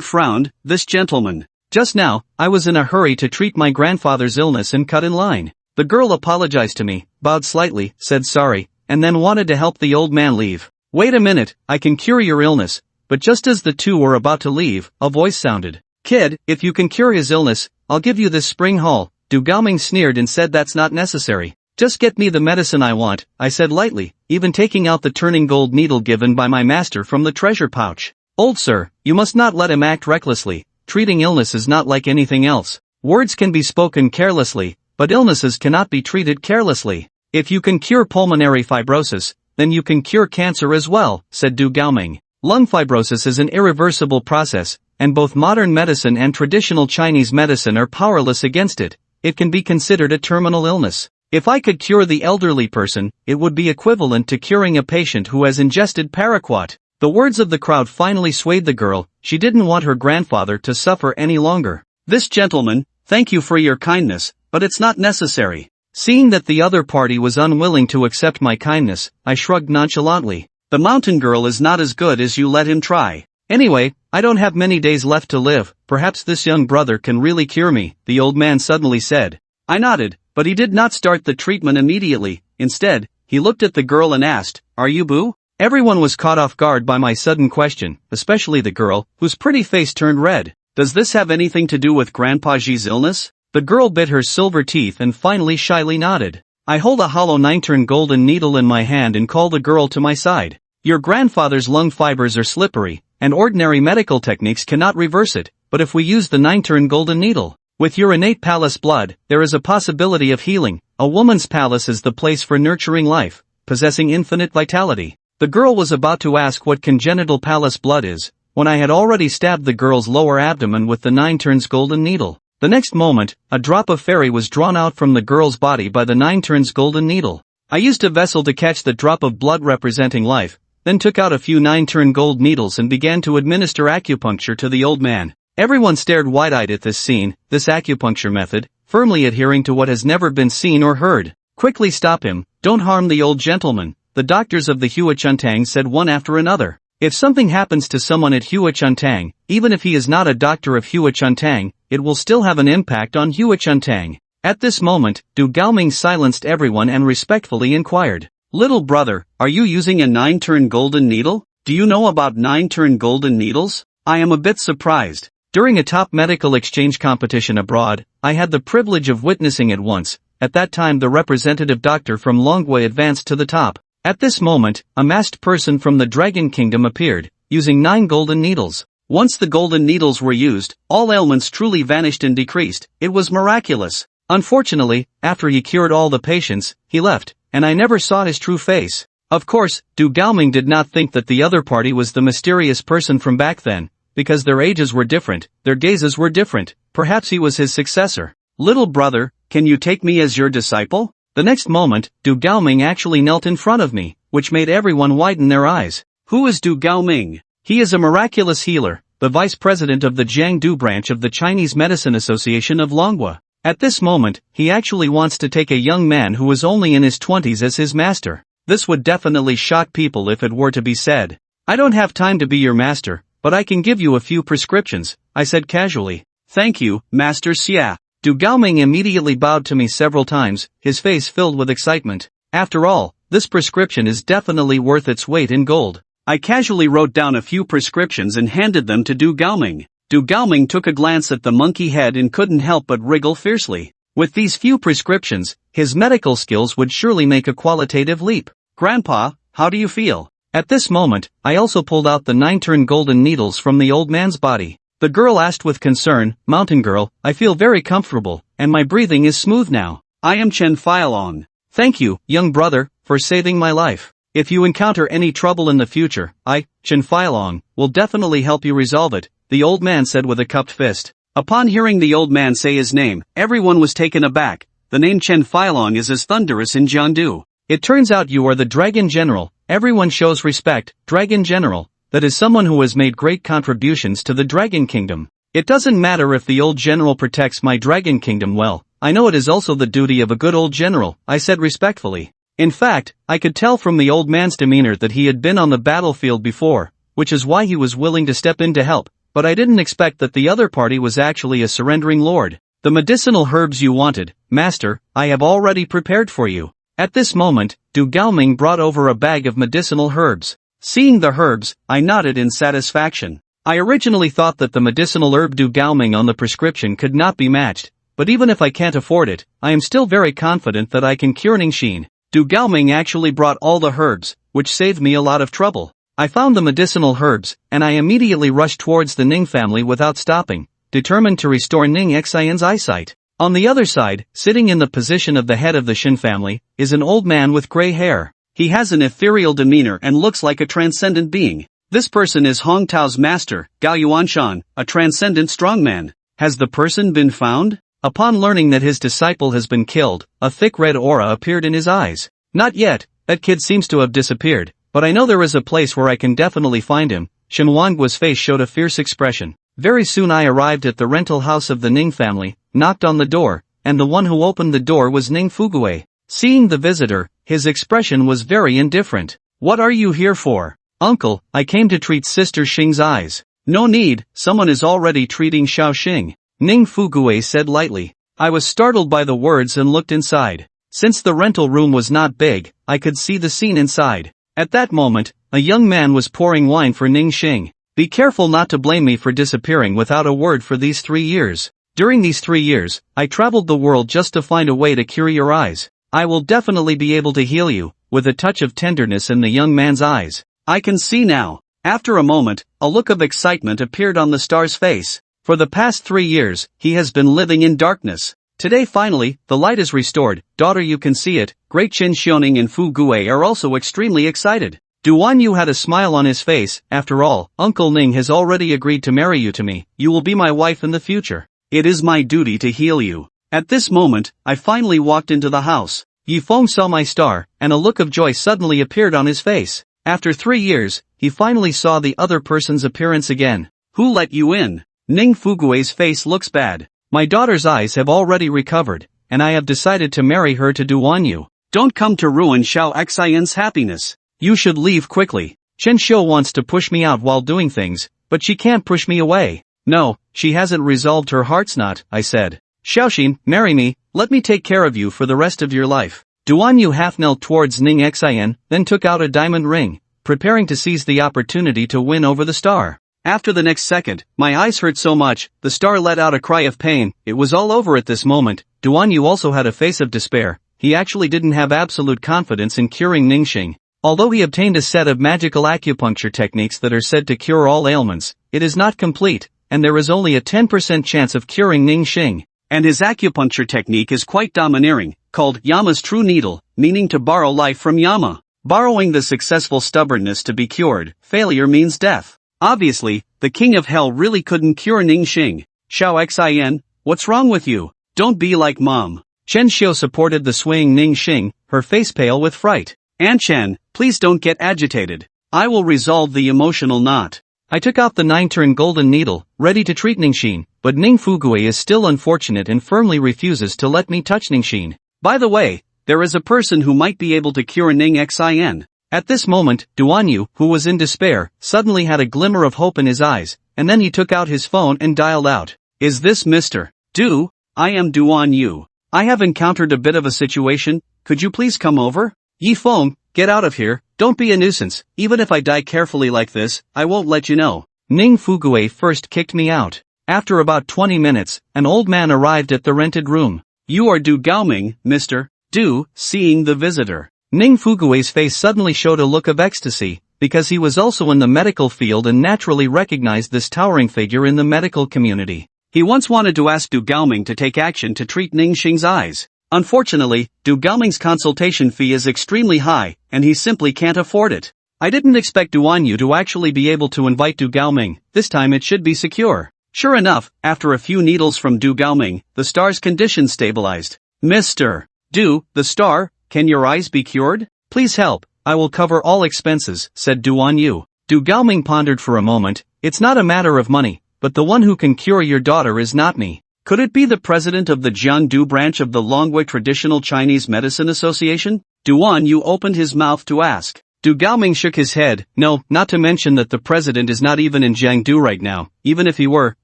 frowned. This gentleman. Just now, I was in a hurry to treat my grandfather's illness and cut in line. The girl apologized to me, bowed slightly, said sorry, and then wanted to help the old man leave. Wait a minute, I can cure your illness. But just as the two were about to leave, a voice sounded. Kid, if you can cure his illness, I'll give you this spring haul. Du Gaoming sneered and said that's not necessary. Just get me the medicine I want, I said lightly, even taking out the turning gold needle given by my master from the treasure pouch. Old sir, you must not let him act recklessly. Treating illness is not like anything else. Words can be spoken carelessly, but illnesses cannot be treated carelessly. If you can cure pulmonary fibrosis, then you can cure cancer as well, said Du Gaoming. Lung fibrosis is an irreversible process, and both modern medicine and traditional Chinese medicine are powerless against it. It can be considered a terminal illness. If I could cure the elderly person, it would be equivalent to curing a patient who has ingested paraquat. The words of the crowd finally swayed the girl. She didn't want her grandfather to suffer any longer. This gentleman, thank you for your kindness, but it's not necessary. Seeing that the other party was unwilling to accept my kindness, I shrugged nonchalantly. The mountain girl is not as good as you let him try. Anyway, I don't have many days left to live. Perhaps this young brother can really cure me, the old man suddenly said. I nodded, but he did not start the treatment immediately. Instead, he looked at the girl and asked, Are you Boo? Everyone was caught off guard by my sudden question, especially the girl, whose pretty face turned red. Does this have anything to do with Grandpa Ji's illness? The girl bit her silver teeth and finally shyly nodded. I hold a hollow 9-turn golden needle in my hand and call the girl to my side. Your grandfather's lung fibers are slippery, and ordinary medical techniques cannot reverse it, but if we use the 9-turn golden needle, with your innate palace blood, there is a possibility of healing. A woman's palace is the place for nurturing life, possessing infinite vitality. The girl was about to ask what congenital palace blood is, when I had already stabbed the girl's lower abdomen with the 9-turns golden needle. The next moment, a drop of fairy was drawn out from the girl's body by the 9-turns golden needle. I used a vessel to catch the drop of blood representing life, then took out a few 9-turn gold needles and began to administer acupuncture to the old man. Everyone stared wide-eyed at this scene. This acupuncture method, firmly adhering to what has never been seen or heard. Quickly stop him, don't harm the old gentleman, the doctors of the Hua Chuntang said one after another. If something happens to someone at Hua Chuntang, even if he is not a doctor of Hua Chuntang, it will still have an impact on Hua Chuntang. At this moment, Du Gaoming silenced everyone and respectfully inquired, Little brother, are you using a 9-turn golden needle? Do you know about 9-turn golden needles? I am a bit surprised. During a top medical exchange competition abroad, I had the privilege of witnessing it once. At that time the representative doctor from Longwei advanced to the top. At this moment, a masked person from the Dragon Kingdom appeared, using 9 golden needles. Once the golden needles were used, all ailments truly vanished and decreased. It was miraculous. Unfortunately, after he cured all the patients, he left, and I never saw his true face. Of course, Du Gaoming did not think that the other party was the mysterious person from back then. Because their ages were different, their gazes were different, perhaps he was his successor. Little brother, can you take me as your disciple? The next moment, Du Gaoming actually knelt in front of me, which made everyone widen their eyes. Who is Du Gaoming? He is a miraculous healer, the vice president of the Jiangdu branch of the Chinese Medicine Association of Manhwa. At this moment, he actually wants to take a young man who is only in his 20s as his master. This would definitely shock people if it were to be said. I don't have time to be your master, but I can give you a few prescriptions, I said casually. Thank you, Master Xia. Du Gaoming immediately bowed to me several times, his face filled with excitement. After all, this prescription is definitely worth its weight in gold. I casually wrote down a few prescriptions and handed them to Du Gaoming. Du Gaoming took a glance at the monkey head and couldn't help but wriggle fiercely. With these few prescriptions, his medical skills would surely make a qualitative leap. Grandpa, how do you feel? At this moment, I also pulled out the 9-turn golden needles from the old man's body. The girl asked with concern, Mountain girl, I feel very comfortable, and my breathing is smooth now. I am Chen Fialong. Thank you, young brother, for saving my life. If you encounter any trouble in the future, I, Chen Fialong, will definitely help you resolve it, the old man said with a cupped fist. Upon hearing the old man say his name, everyone was taken aback. The name Chen Fialong is as thunderous in Jiangdu. It turns out you are the Dragon General. Everyone shows respect, Dragon General. That is someone who has made great contributions to the Dragon Kingdom. It doesn't matter if the old general protects my dragon kingdom well, I know it is also the duty of a good old general, I said respectfully. In fact, I could tell from the old man's demeanor that he had been on the battlefield before, which is why he was willing to step in to help, but I didn't expect that the other party was actually a surrendering lord. The medicinal herbs you wanted, master, I have already prepared for you. At this moment, Du Gaoming brought over a bag of medicinal herbs. Seeing the herbs, I nodded in satisfaction. I originally thought that the medicinal herb Du Gaoming on the prescription could not be matched, but even if I can't afford it, I am still very confident that I can cure Ningxin. Du Gaoming actually brought all the herbs, which saved me a lot of trouble. I found the medicinal herbs, and I immediately rushed towards the Ning family without stopping, determined to restore Ning Xian's eyesight. On the other side, sitting in the position of the head of the Shin family, is an old man with gray hair. He has an ethereal demeanor and looks like a transcendent being. This person is Hong Tao's master, Gao Yuanshan, a transcendent strongman. Has the person been found? Upon learning that his disciple has been killed, a thick red aura appeared in his eyes. Not yet, that kid seems to have disappeared, but I know there is a place where I can definitely find him. Shen Wanguo's face showed a fierce expression. Very soon I arrived at the rental house of the Ning family, knocked on the door, and the one who opened the door was Ning Fuguei. Seeing the visitor, his expression was very indifferent. What are you here for? Uncle, I came to treat Sister Xing's eyes. No need, someone is already treating Xiao Xing. Ning Fuguei said lightly. I was startled by the words and looked inside. Since the rental room was not big, I could see the scene inside. At that moment, a young man was pouring wine for Ning Xing. Be careful not to blame me for disappearing without a word for these 3 years. During these 3 years, I traveled the world just to find a way to cure your eyes. I will definitely be able to heal you, with a touch of tenderness in the young man's eyes. I can see now. After a moment, a look of excitement appeared on the star's face. For the past 3 years, he has been living in darkness. Today finally, the light is restored. Daughter, you can see it. Great Qin Xiaoning and Fu Guei are also extremely excited. Duan Yu had a smile on his face. After all, Uncle Ning has already agreed to marry you to me. You will be my wife in the future. It is my duty to heal you. At this moment, I finally walked into the house. Yi Feng saw my star, and a look of joy suddenly appeared on his face. After 3 years, he finally saw the other person's appearance again. Who let you in? Ning Fuguei's face looks bad. My daughter's eyes have already recovered, and I have decided to marry her to Duan Yu. Don't come to ruin Xiao Xian's happiness. You should leave quickly. Chen Xiu wants to push me out while doing things, but she can't push me away. No, she hasn't resolved her heart's knot, I said. Xiaoxin, marry me, let me take care of you for the rest of your life. Duan Yu half knelt towards Ning Xian, then took out a diamond ring, preparing to seize the opportunity to win over the star. After the next second, my eyes hurt so much, the star let out a cry of pain. It was all over at this moment. Duan Yu also had a face of despair. He actually didn't have absolute confidence in curing Ningxing. Although he obtained a set of magical acupuncture techniques that are said to cure all ailments, it is not complete, and there is only a 10% chance of curing Ningxing. And his acupuncture technique is quite domineering, called Yama's true needle, meaning to borrow life from Yama. Borrowing the successful stubbornness to be cured, failure means death. Obviously, the king of hell really couldn't cure Ningxing. Xiao Xian, what's wrong with you? Don't be like mom. Chen Xiu supported the swaying Ningxing, her face pale with fright. Aunt Chen, please don't get agitated. I will resolve the emotional knot. I took out the 9-turn golden needle, ready to treat Ningxin, but Ning Fuguei is still unfortunate and firmly refuses to let me touch Ningxin. By the way, there is a person who might be able to cure Ning Xian. At this moment, Duan Yu, who was in despair, suddenly had a glimmer of hope in his eyes, and then he took out his phone and dialed out. Is this Mr. Du? I am Duan Yu. I have encountered a bit of a situation, could you please come over? Yi Feng, get out of here, don't be a nuisance, even if I die carefully like this, I won't let you know. Ning Fuguei first kicked me out. After about 20 minutes, an old man arrived at the rented room. You are Du Gaoming, Mr. Du, seeing the visitor. Ning Fuguei's face suddenly showed a look of ecstasy, because he was also in the medical field and naturally recognized this towering figure in the medical community. He once wanted to ask Du Gaoming to take action to treat Ningxing's eyes. Unfortunately, Du Gaoming's consultation fee is extremely high, and he simply can't afford it. I didn't expect Duan Yu to actually be able to invite Du Gaoming. This time it should be secure. Sure enough, after a few needles from Du Gaoming, the star's condition stabilized. Mr. Du, the star, can your eyes be cured? Please help, I will cover all expenses, said Duan Yu. Du Gaoming pondered for a moment. It's not a matter of money, but the one who can cure your daughter is not me. Could it be the president of the Jiangdu branch of the Longwei Traditional Chinese Medicine Association? Duan Yu opened his mouth to ask. Du Gaoming shook his head. No, not to mention that the president is not even in Jiangdu right now. Even if he were,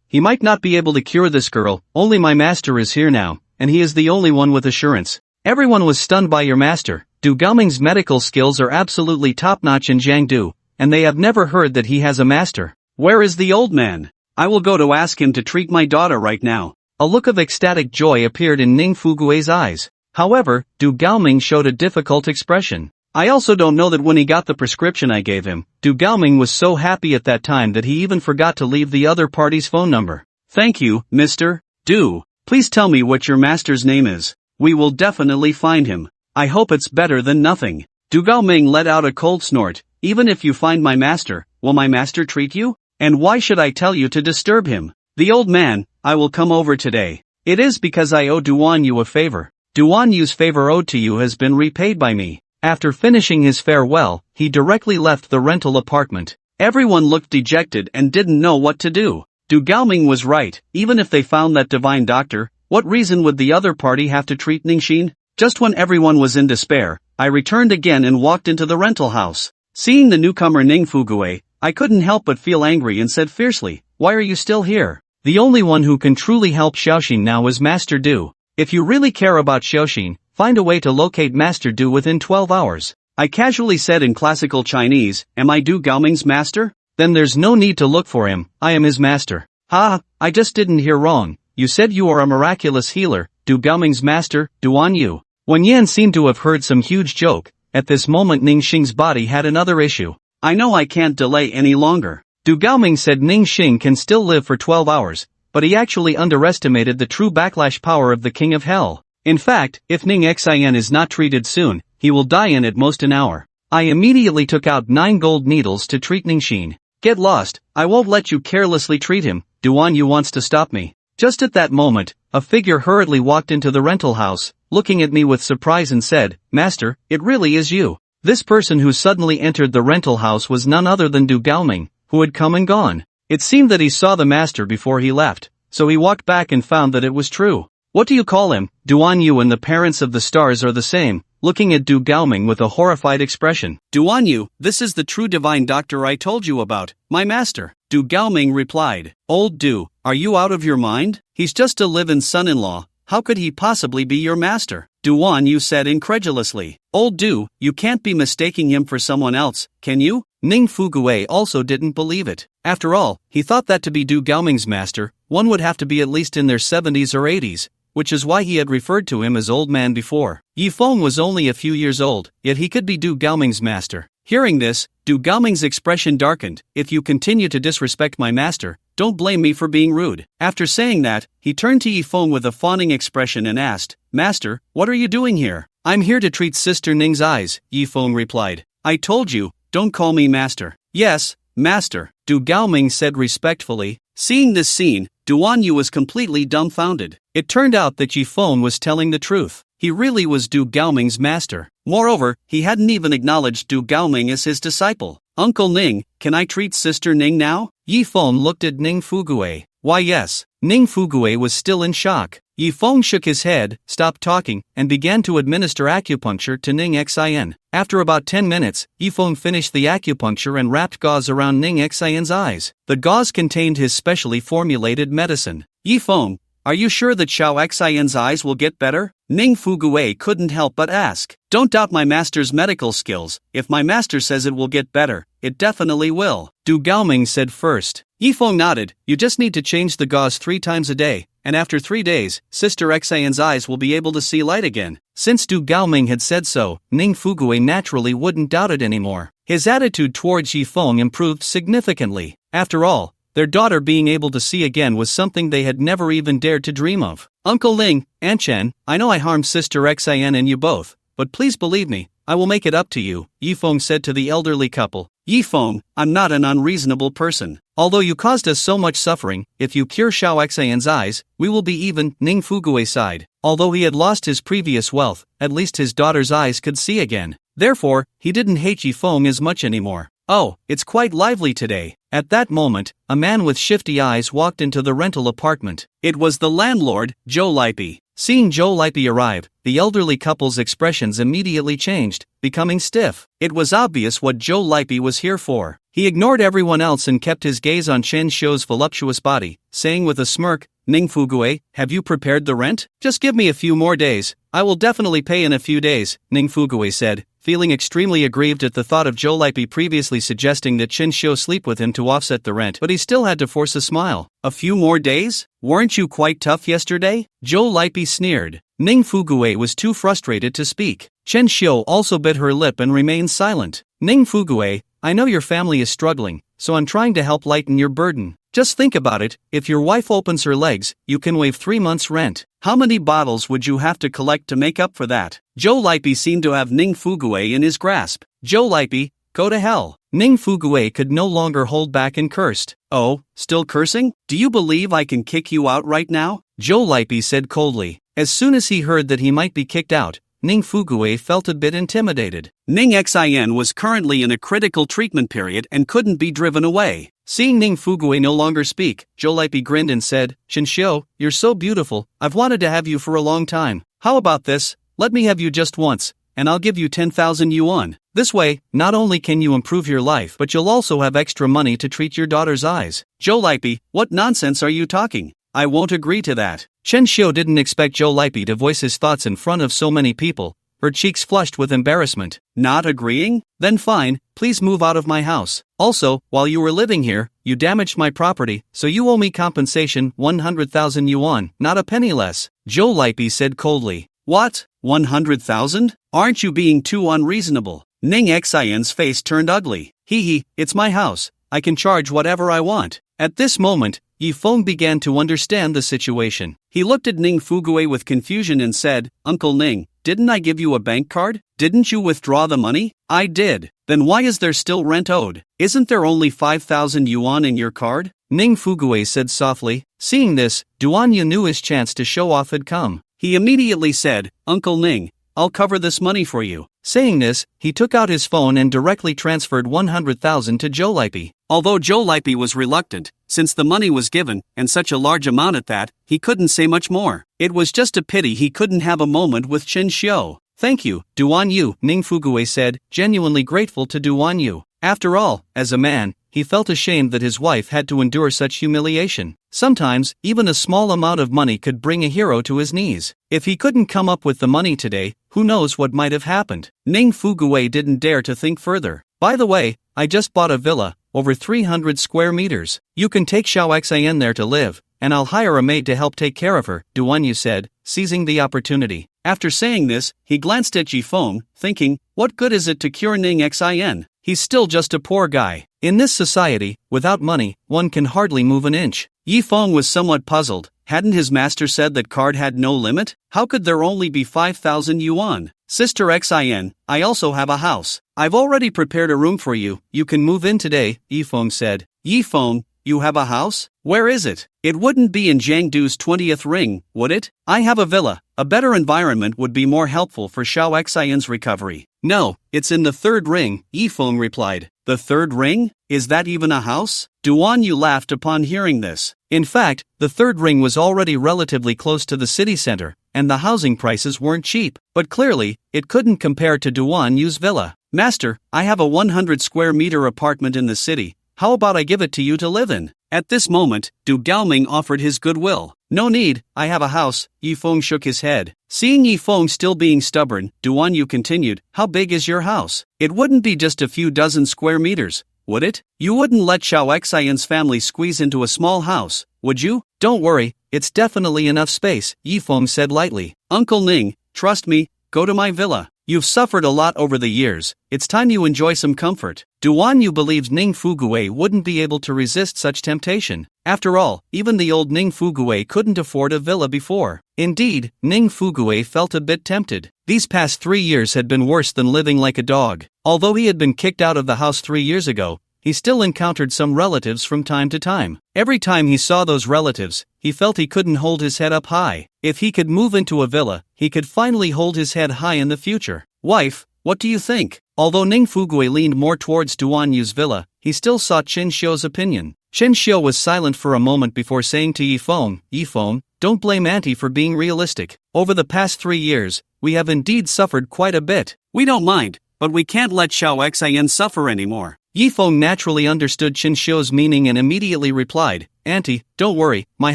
he might not be able to cure this girl. Only my master is here now, and he is the only one with assurance. Everyone was stunned by your master. Du Gaoming's medical skills are absolutely top-notch in Jiangdu, and they have never heard that he has a master. Where is the old man? I will go to ask him to treat my daughter right now. A look of ecstatic joy appeared in Ning Fugui's eyes. However, Du Gaoming showed a difficult expression. I also don't know that when he got the prescription I gave him, Du Gaoming was so happy at that time that he even forgot to leave the other party's phone number. Thank you, Mr. Du. Please tell me what your master's name is. We will definitely find him. I hope it's better than nothing. Du Gaoming let out a cold snort. Even if you find my master, will my master treat you? And why should I tell you to disturb him? The old man, I will come over today. It is because I owe Duan Yu a favor. Duan Yu's favor owed to you has been repaid by me. After finishing his farewell, he directly left the rental apartment. Everyone looked dejected and didn't know what to do. Du Gaoming was right. Even if they found that divine doctor, what reason would the other party have to treat Ningxin? Just when everyone was in despair, I returned again and walked into the rental house. Seeing the newcomer Ning Fugui, I couldn't help but feel angry and said fiercely, "Why are you still here?" The only one who can truly help Xiaoxin now is Master Du. If you really care about Xiaoxin, find a way to locate Master Du within 12 hours. I casually said in classical Chinese, "Am I Du Gaoming's master?" Then there's no need to look for him, I am his master. Ha, I just didn't hear wrong. You said you are a miraculous healer, Du Gaoming's master, Duan Yu. Wen Yan seemed to have heard some huge joke. At this moment Ningxing's body had another issue. I know I can't delay any longer. Du Gaoming said Ningxing can still live for 12 hours, but he actually underestimated the true backlash power of the King of Hell. In fact, if Ning Xian is not treated soon, he will die in at most an hour. I immediately took out 9 gold needles to treat Ningxin. Get lost, I won't let you carelessly treat him. Duan Yu wants to stop me. Just at that moment, a figure hurriedly walked into the rental house, looking at me with surprise and said, "Master, it really is you." This person who suddenly entered the rental house was none other than Du Gaoming, who had come and gone. It seemed that he saw the master before he left, so he walked back and found that it was true. What do you call him? Duan Yu and the parents of the stars are the same, looking at Du Gaoming with a horrified expression. Duan Yu, this is the true divine doctor I told you about, my master. Du Gaoming replied. Old Du, are you out of your mind? He's just a live-in son-in-law. How could he possibly be your master? Duan Yu said incredulously. Old Du, you can't be mistaking him for someone else, can you? Ning Fugui also didn't believe it. After all, he thought that to be Du Gaoming's master, one would have to be at least in their 70s or 80s, which is why he had referred to him as old man before. Yi Feng was only a few years old, yet he could be Du Gaoming's master. Hearing this, Du Gaoming's expression darkened. If you continue to disrespect my master, don't blame me for being rude. After saying that, he turned to Yi Feng with a fawning expression and asked, Master, what are you doing here? I'm here to treat Sister Ning's eyes, Yi Feng replied. I told you, don't call me master. Yes, master, Du Gaoming said respectfully. Seeing this scene, Duan Yu was completely dumbfounded. It turned out that Yi Feng was telling the truth. He really was Du Gaoming's master. Moreover, he hadn't even acknowledged Du Gaoming as his disciple. Uncle Ning, can I treat Sister Ning now? Yi Feng looked at Ning Fugui. Why yes. Ning Fugui was still in shock. Yi Feng shook his head, stopped talking, and began to administer acupuncture to Ning Xian. After about 10 minutes, Yi Feng finished the acupuncture and wrapped gauze around Ning Xian's eyes. The gauze contained his specially formulated medicine. Yi Feng, are you sure that Xiao Xian's eyes will get better? Ning Fugui couldn't help but ask. Don't doubt my master's medical skills. If my master says it will get better, it definitely will. Du Gaoming said first. Yi Feng nodded. You just need to change the gauze 3 times a day, and after 3 days, Sister Xian's eyes will be able to see light again. Since Du Gaoming had said so, Ning Fugui naturally wouldn't doubt it anymore. His attitude towards Yi Feng improved significantly. After all, their daughter being able to see again was something they had never even dared to dream of. Uncle Ling, Aunt Chen, I know I harmed Sister Xian and you both, but please believe me, I will make it up to you, Yi Feng said to the elderly couple. Yi Feng, I'm not an unreasonable person. Although you caused us so much suffering, if you cure Xiao Xian's eyes, we will be even. Ning Fugui sighed. Although he had lost his previous wealth, at least his daughter's eyes could see again. Therefore, he didn't hate Yi Feng as much anymore. Oh, it's quite lively today. At that moment, a man with shifty eyes walked into the rental apartment. It was the landlord, Joe Lipey. Seeing Joe Lipey arrive, the elderly couple's expressions immediately changed, becoming stiff. It was obvious what Joe Lipey was here for. He ignored everyone else and kept his gaze on Chen Xiu's voluptuous body, saying with a smirk, "Ning Fugue, have you prepared the rent? Just give me a few more days. I will definitely pay in a few days," Ning Fugue said, feeling extremely aggrieved at the thought of Joe Lipey previously suggesting that Chen Xiu sleep with him to offset the rent, but he still had to force a smile. "A few more days? Weren't you quite tough yesterday?" Joe Lipey sneered. Ning Fugue was too frustrated to speak. Chen Xiu also bit her lip and remained silent. "Ning Fugue, I know your family is struggling, so I'm trying to help lighten your burden. Just think about it, if your wife opens her legs, you can waive 3 months' rent. How many bottles would you have to collect to make up for that?" Joe Lipey seemed to have Ning Fugue in his grasp. "Joe Lipey, go to hell." Ning Fugue could no longer hold back and cursed. "Oh, still cursing? Do you believe I can kick you out right now?" Joe Lipey said coldly. As soon as he heard that he might be kicked out, Ning Fugue felt a bit intimidated. Ning Xin was currently in a critical treatment period and couldn't be driven away. Seeing Ning Fugue no longer speak, Joe Lipey grinned and said, "Chen Xiu, you're so beautiful, I've wanted to have you for a long time. How about this? Let me have you just once, and I'll give you 10,000 yuan. This way, not only can you improve your life, but you'll also have extra money to treat your daughter's eyes." Joe Lipey, what nonsense are you talking? I won't agree to that. Chen Xiu didn't expect Joe Lipey to voice his thoughts in front of so many people. Her cheeks flushed with embarrassment. "Not agreeing? Then fine, please move out of my house. Also, while you were living here, you damaged my property, so you owe me compensation 100,000 yuan, not a penny less." Joe Lipey said coldly. "What? 100,000? Aren't you being too unreasonable?" Ning Xian's face turned ugly. "Hee, it's my house. I can charge whatever I want." At this moment, Yi Feng began to understand the situation. He looked at Ning Fugue with confusion and said, "Uncle Ning, didn't I give you a bank card? Didn't you withdraw the money?" "I did." "Then why is there still rent owed? Isn't there only 5,000 yuan in your card?" Ning Fugue said softly. Seeing this, Duan Yu knew his chance to show off had come. He immediately said, "Uncle Ning, I'll cover this money for you." Saying this, he took out his phone and directly transferred 100,000 to Joe Lipey. Although Joe Lipey was reluctant, since the money was given, and such a large amount at that, he couldn't say much more. It was just a pity he couldn't have a moment with Chen Xiu. "Thank you, Duan Yu," Ning Fugue said, genuinely grateful to Duan Yu. After all, as a man, he felt ashamed that his wife had to endure such humiliation. Sometimes, even a small amount of money could bring a hero to his knees. If he couldn't come up with the money today, who knows what might have happened. Ning Fugue didn't dare to think further. "By the way, I just bought a villa, over 300 square meters. You can take Xiao Xian there to live, and I'll hire a maid to help take care of her," Duan Yu said, seizing the opportunity. After saying this, he glanced at Yi Feng, thinking, what good is it to cure Ning Xin? He's still just a poor guy. In this society, without money, one can hardly move an inch. Yi Feng was somewhat puzzled. Hadn't his master said that card had no limit? How could there only be 5,000 yuan? "Sister Xin, I also have a house. I've already prepared a room for you. You can move in today," Yi Feng said. "Yi Feng, you have a house? Where is it? It wouldn't be in Jiangdu's 20th ring, would it?" "I have a villa. A better environment would be more helpful for Xiao Xian's recovery." "No, it's in the 3rd ring," Yi Feng replied. "The 3rd ring? Is that even a house?" Duan Yu laughed upon hearing this. In fact, the 3rd ring was already relatively close to the city center, and the housing prices weren't cheap. But clearly, it couldn't compare to Duan Yu's villa. "Master, I have a 100 square meter apartment in the city. How about I give it to you to live in?" At this moment, Du Gaoming offered his goodwill. "No need, I have a house." Yi Feng shook his head. Seeing Yi Feng still being stubborn, Duan Yu continued, "How big is your house? It wouldn't be just a few dozen square meters, would it? You wouldn't let Xiao Xian's family squeeze into a small house, would you?" "Don't worry, it's definitely enough space," Yi Feng said lightly. "Uncle Ning, trust me, go to my villa. You've suffered a lot over the years, it's time you enjoy some comfort." Duan Yu believed Ning Fugue wouldn't be able to resist such temptation. After all, even the old Ning Fugue couldn't afford a villa before. Indeed, Ning Fugue felt a bit tempted. These past 3 years had been worse than living like a dog. Although he had been kicked out of the house 3 years ago, he still encountered some relatives from time to time. Every time he saw those relatives, he felt he couldn't hold his head up high. If he could move into a villa, he could finally hold his head high in the future. "Wife, what do you think? Although Ning Fugui leaned more towards Duan Yu's villa, he still sought Chen Xiu's opinion. Chen Xiu was silent for a moment before saying to Yifeng, don't blame Auntie for being realistic. Over the past 3 years, we have indeed suffered quite a bit. We don't mind, but we can't let Xiao Xian suffer anymore. Yifeng naturally understood Chen Xiu's meaning and immediately replied, Auntie, don't worry, my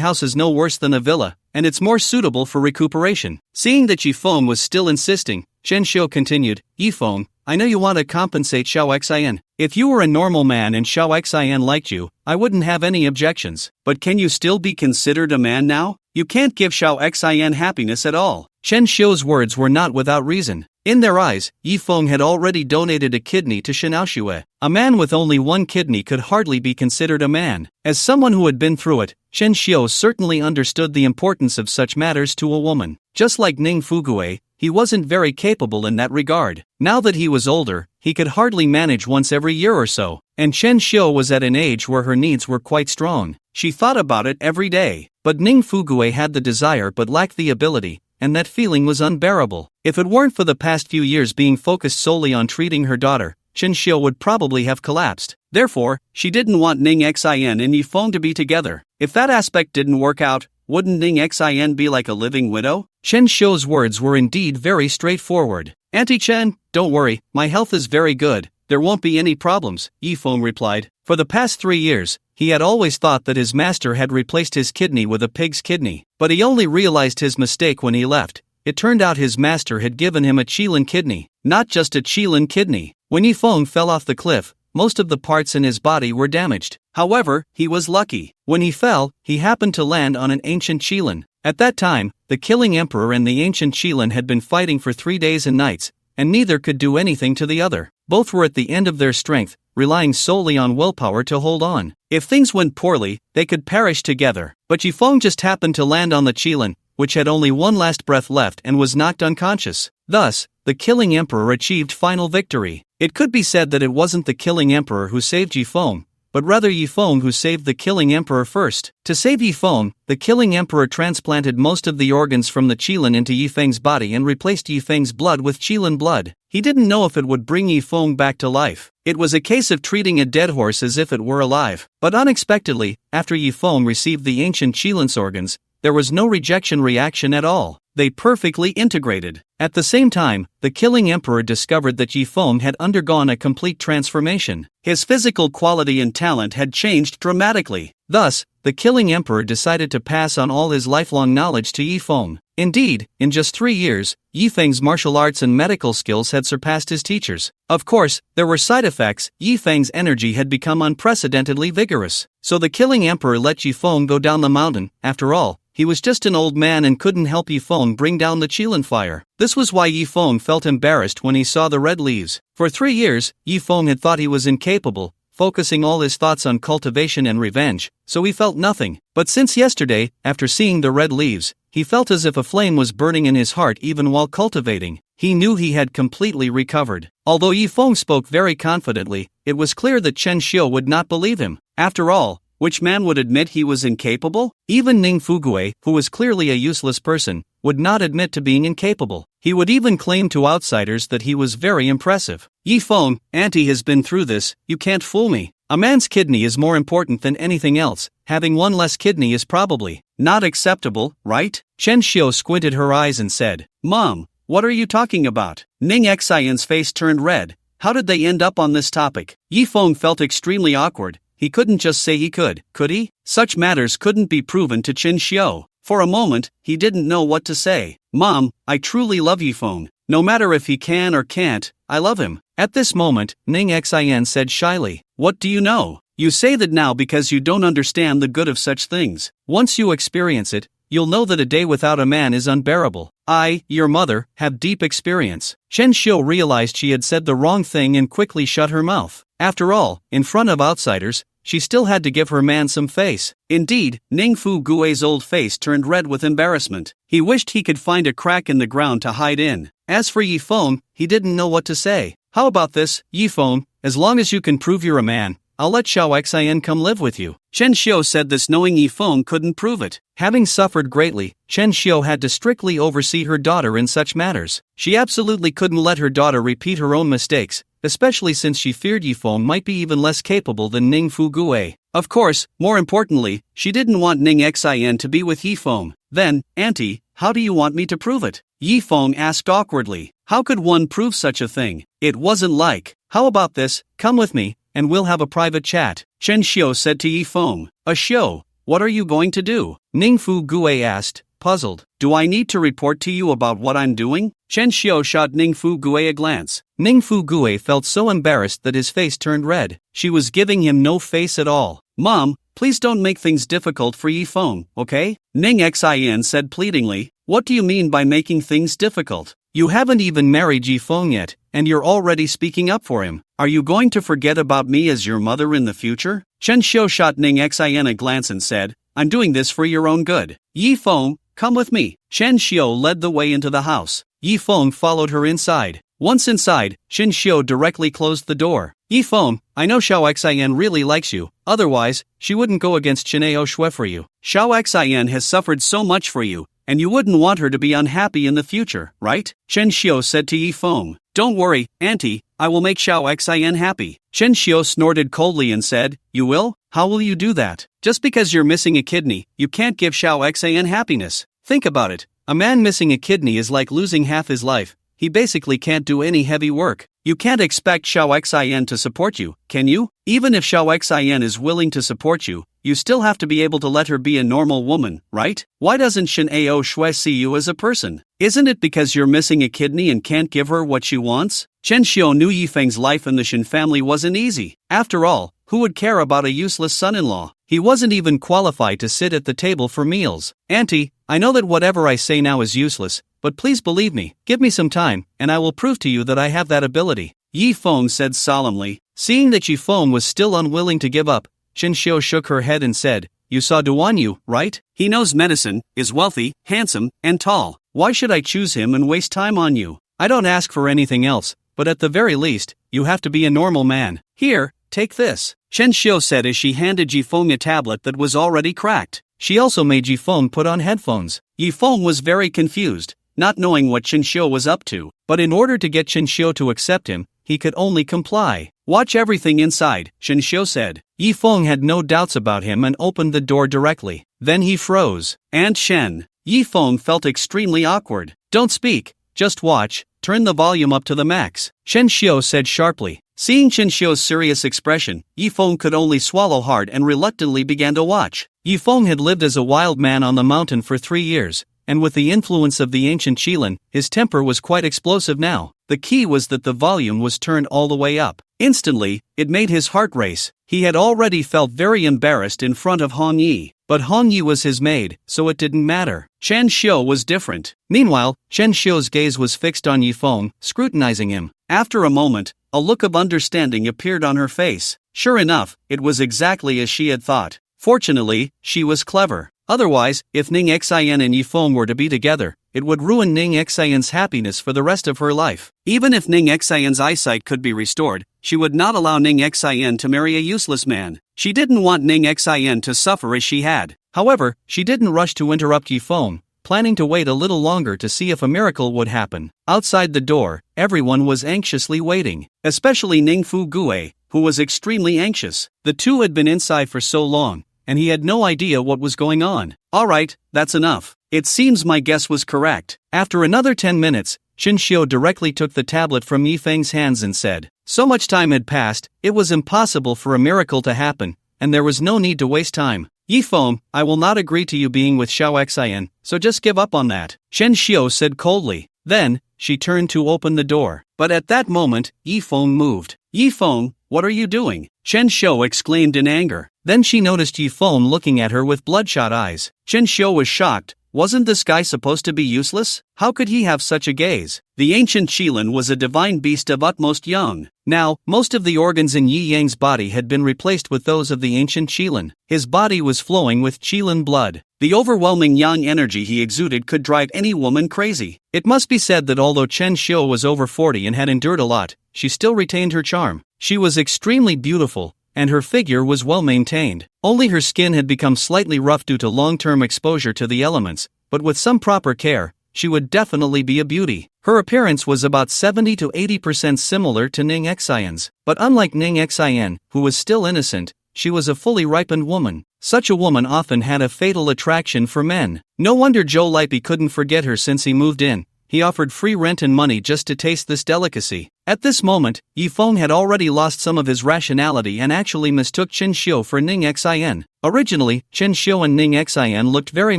house is no worse than a villa, and it's more suitable for recuperation. Seeing that Yifeng was still insisting, Chen Xiu continued, Yifeng, I know you want to compensate Xiao Xian. If you were a normal man and Xiao Xian liked you, I wouldn't have any objections. But can you still be considered a man now? You can't give Xiao Xian happiness at all. Chen Xiu's words were not without reason. In their eyes, Yifeng had already donated a kidney to Shinaoxue. A man with only one kidney could hardly be considered a man. As someone who had been through it, Chen Xiu certainly understood the importance of such matters to a woman. Just like Ning Fugui, he wasn't very capable in that regard. Now that he was older, he could hardly manage once every year or so, and Chen Xiu was at an age where her needs were quite strong. She thought about it every day. But Ning Fugui had the desire but lacked the ability, and that feeling was unbearable. If it weren't for the past few years being focused solely on treating her daughter, Chen Xiu would probably have collapsed. Therefore, she didn't want Ning Xian and Yifeng to be together. If that aspect didn't work out, wouldn't Ning Xian be like a living widow? Chen Xiu's words were indeed very straightforward. Auntie Chen, don't worry, my health is very good, there won't be any problems, Yifeng replied. For the past 3 years, he had always thought that his master had replaced his kidney with a pig's kidney, but he only realized his mistake when he left. It turned out his master had given him a qilin kidney, not just a qilin kidney. When Yifeng fell off the cliff, most of the parts in his body were damaged. However, he was lucky. When he fell, he happened to land on an ancient qilin. At that time, the Killing Emperor and the ancient qilin had been fighting for 3 days and nights, and neither could do anything to the other. Both were at the end of their strength, relying solely on willpower to hold on. If things went poorly, they could perish together. But Yifeng just happened to land on the qilin, which had only one last breath left and was knocked unconscious. Thus, the Killing Emperor achieved final victory. It could be said that it wasn't the Killing Emperor who saved Yifeng, but rather Yifeng who saved the Killing Emperor first. To save Yifeng, the Killing Emperor transplanted most of the organs from the qilin into Yifeng's body and replaced Yifeng's blood with qilin blood. He didn't know if it would bring Yifeng back to life. It was a case of treating a dead horse as if it were alive. But unexpectedly, after Yifeng received the ancient qilin's organs, there was no rejection reaction at all. They perfectly integrated. At the same time, the Killing Emperor discovered that Yifeng had undergone a complete transformation. His physical quality and talent had changed dramatically. Thus, the Killing Emperor decided to pass on all his lifelong knowledge to Yifeng. Indeed, in just 3 years, Yifeng's martial arts and medical skills had surpassed his teachers. Of course, there were side effects. Yifeng's energy had become unprecedentedly vigorous. So the Killing Emperor let Yifeng go down the mountain. After all, he was just an old man and couldn't help Yifeng bring down the qilin fire. This was why Yifeng felt embarrassed when he saw the red leaves. For 3 years, Yifeng had thought he was incapable, focusing all his thoughts on cultivation and revenge, so he felt nothing. But since yesterday, after seeing the red leaves, he felt as if a flame was burning in his heart even while cultivating. He knew he had completely recovered. Although Yifeng spoke very confidently, it was clear that Chen Xiu would not believe him. After all, which man would admit he was incapable? Even Ning Fugui, who was clearly a useless person, would not admit to being incapable. He would even claim to outsiders that he was very impressive. Yifeng, Auntie has been through this, you can't fool me. A man's kidney is more important than anything else. Having one less kidney is probably not acceptable, right? Chen Xiu squinted her eyes and said, Mom, what are you talking about? Ning Xian's face turned red. How did they end up on this topic? Yifeng felt extremely awkward. He couldn't just say he could he? Such matters couldn't be proven to Chen Xiu. For a moment, he didn't know what to say. Mom, I truly love Yifeng. No matter if he can or can't, I love him. At this moment, Ning Xian said shyly, What do you know? You say that now because you don't understand the good of such things. Once you experience it, you'll know that a day without a man is unbearable. I, your mother, have deep experience. Chen Xiu realized she had said the wrong thing and quickly shut her mouth. After all, in front of outsiders, she still had to give her man some face. Indeed, Ning Fugui's old face turned red with embarrassment. He wished he could find a crack in the ground to hide in. As for Yifeng, he didn't know what to say. How about this, Yifeng? As long as you can prove you're a man, I'll let Xiao Xian come live with you. Chen Xiu said this knowing Yifeng couldn't prove it. Having suffered greatly, Chen Xiu had to strictly oversee her daughter in such matters. She absolutely couldn't let her daughter repeat her own mistakes, especially since she feared Yifeng might be even less capable than Ning Fugue. Of course, more importantly, she didn't want Ning Xian to be with Yifeng. Then, Auntie, how do you want me to prove it? Yifeng asked awkwardly. How could one prove such a thing? It wasn't like, how about this, come with me, and we'll have a private chat. Chen Xiu said to Yifeng. A show? What are you going to do? Ning Fugue asked, puzzled. Do I need to report to you about what I'm doing? Chen Xiu shot Ning Fugue a glance. Ning Fugue felt so embarrassed that his face turned red. She was giving him no face at all. Mom, please don't make things difficult for Yifeng, okay? Ning Xian said pleadingly. What do you mean by making things difficult? You haven't even married Yifeng yet, and you're already speaking up for him. Are you going to forget about me as your mother in the future? Chen Xiu shot Ning Xian a glance and said, I'm doing this for your own good. Yifeng, come with me. Chen Xiu led the way into the house. Yifeng followed her inside. Once inside, Chen Xiu directly closed the door. Yifeng, I know Xiao Xian really likes you, otherwise, she wouldn't go against Chineo Shui for you. Xiao Xian has suffered so much for you, and you wouldn't want her to be unhappy in the future, right? Chen Xiu said to Yifeng. Don't worry, Auntie, I will make Xiao Xian happy. Chen Xiu snorted coldly and said, You will? How will you do that? Just because you're missing a kidney, you can't give Xiao Xian happiness. Think about it. A man missing a kidney is like losing half his life. He basically can't do any heavy work. You can't expect Xiao Xian to support you, can you? Even if Xiao Xian is willing to support you, you still have to be able to let her be a normal woman, right? Why doesn't Shin Ao Shui see you as a person? Isn't it because you're missing a kidney and can't give her what she wants? Chen Xiu knew Yifeng's life in the Shin family wasn't easy. After all, who would care about a useless son-in-law? He wasn't even qualified to sit at the table for meals. Auntie, I know that whatever I say now is useless, but please believe me, give me some time, and I will prove to you that I have that ability. Yifeng said solemnly. Seeing that Yifeng was still unwilling to give up, Chen Xiu shook her head and said, You saw Duan Yu, right? He knows medicine, is wealthy, handsome, and tall. Why should I choose him and waste time on you? I don't ask for anything else, but at the very least, you have to be a normal man. Here, take this. Chen Xiu said as she handed Yifeng a tablet that was already cracked. She also made Yifeng put on headphones. Yifeng was very confused, not knowing what Chen Xiu was up to, but in order to get Chen Xiu to accept him, he could only comply. Watch everything inside, Chen Xiu said. Yifeng had no doubts about him and opened the door directly. Then he froze. And Shen. Yifeng felt extremely awkward. Don't speak, just watch, turn the volume up to the max, Chen Xiu said sharply. Seeing Chen Xiu's serious expression, Yifeng could only swallow hard and reluctantly began to watch. Yifeng had lived as a wild man on the mountain for 3 years, and with the influence of the ancient Qilin, his temper was quite explosive now. The key was that the volume was turned all the way up. Instantly, it made his heart race. He had already felt very embarrassed in front of Hong Yi, but Hong Yi was his maid, so it didn't matter. Chen Xiu was different. Meanwhile, Chen Xiu's gaze was fixed on Yifeng, scrutinizing him. After a moment, a look of understanding appeared on her face. Sure enough, it was exactly as she had thought. Fortunately, she was clever. Otherwise, if Ning Xian and Yifeng were to be together, it would ruin Ning Xian's happiness for the rest of her life. Even if Ning Xian's eyesight could be restored, she would not allow Ning Xian to marry a useless man. She didn't want Ning Xian to suffer as she had. However, she didn't rush to interrupt Yifeng, planning to wait a little longer to see if a miracle would happen. Outside the door, everyone was anxiously waiting, especially Ning Fugue, who was extremely anxious. The two had been inside for so long, and he had no idea what was going on. Alright, that's enough. It seems my guess was correct. After another 10 minutes, Chen Xiu directly took the tablet from Yifeng's hands and said, So much time had passed, it was impossible for a miracle to happen, and there was no need to waste time. Yifeng, I will not agree to you being with Xiao Xian, so just give up on that, Chen Xiu said coldly. Then, she turned to open the door. But at that moment, Yifeng moved. Yifeng, what are you doing? Chen Xiu exclaimed in anger. Then she noticed Yifeng looking at her with bloodshot eyes. Chen Xiu was shocked. Wasn't this guy supposed to be useless? How could he have such a gaze? The ancient Qilin was a divine beast of utmost young. Now, most of the organs in Yi Yang's body had been replaced with those of the ancient Qilin. His body was flowing with Qilin blood. The overwhelming yang energy he exuded could drive any woman crazy. It must be said that although Chen Xiu was over 40 and had endured a lot, she still retained her charm. She was extremely beautiful, and her figure was well maintained. Only her skin had become slightly rough due to long-term exposure to the elements, but with some proper care, she would definitely be a beauty. Her appearance was about 70 to 80% similar to Ning Xian's, but unlike Ning Xian, who was still innocent, she was a fully ripened woman. Such a woman often had a fatal attraction for men. No wonder Joe Lipey couldn't forget her since he moved in. He offered free rent and money just to taste this delicacy. At this moment, Yifeng had already lost some of his rationality and actually mistook Chen Xiu for Ning Xian. Originally, Chen Xiu and Ning Xian looked very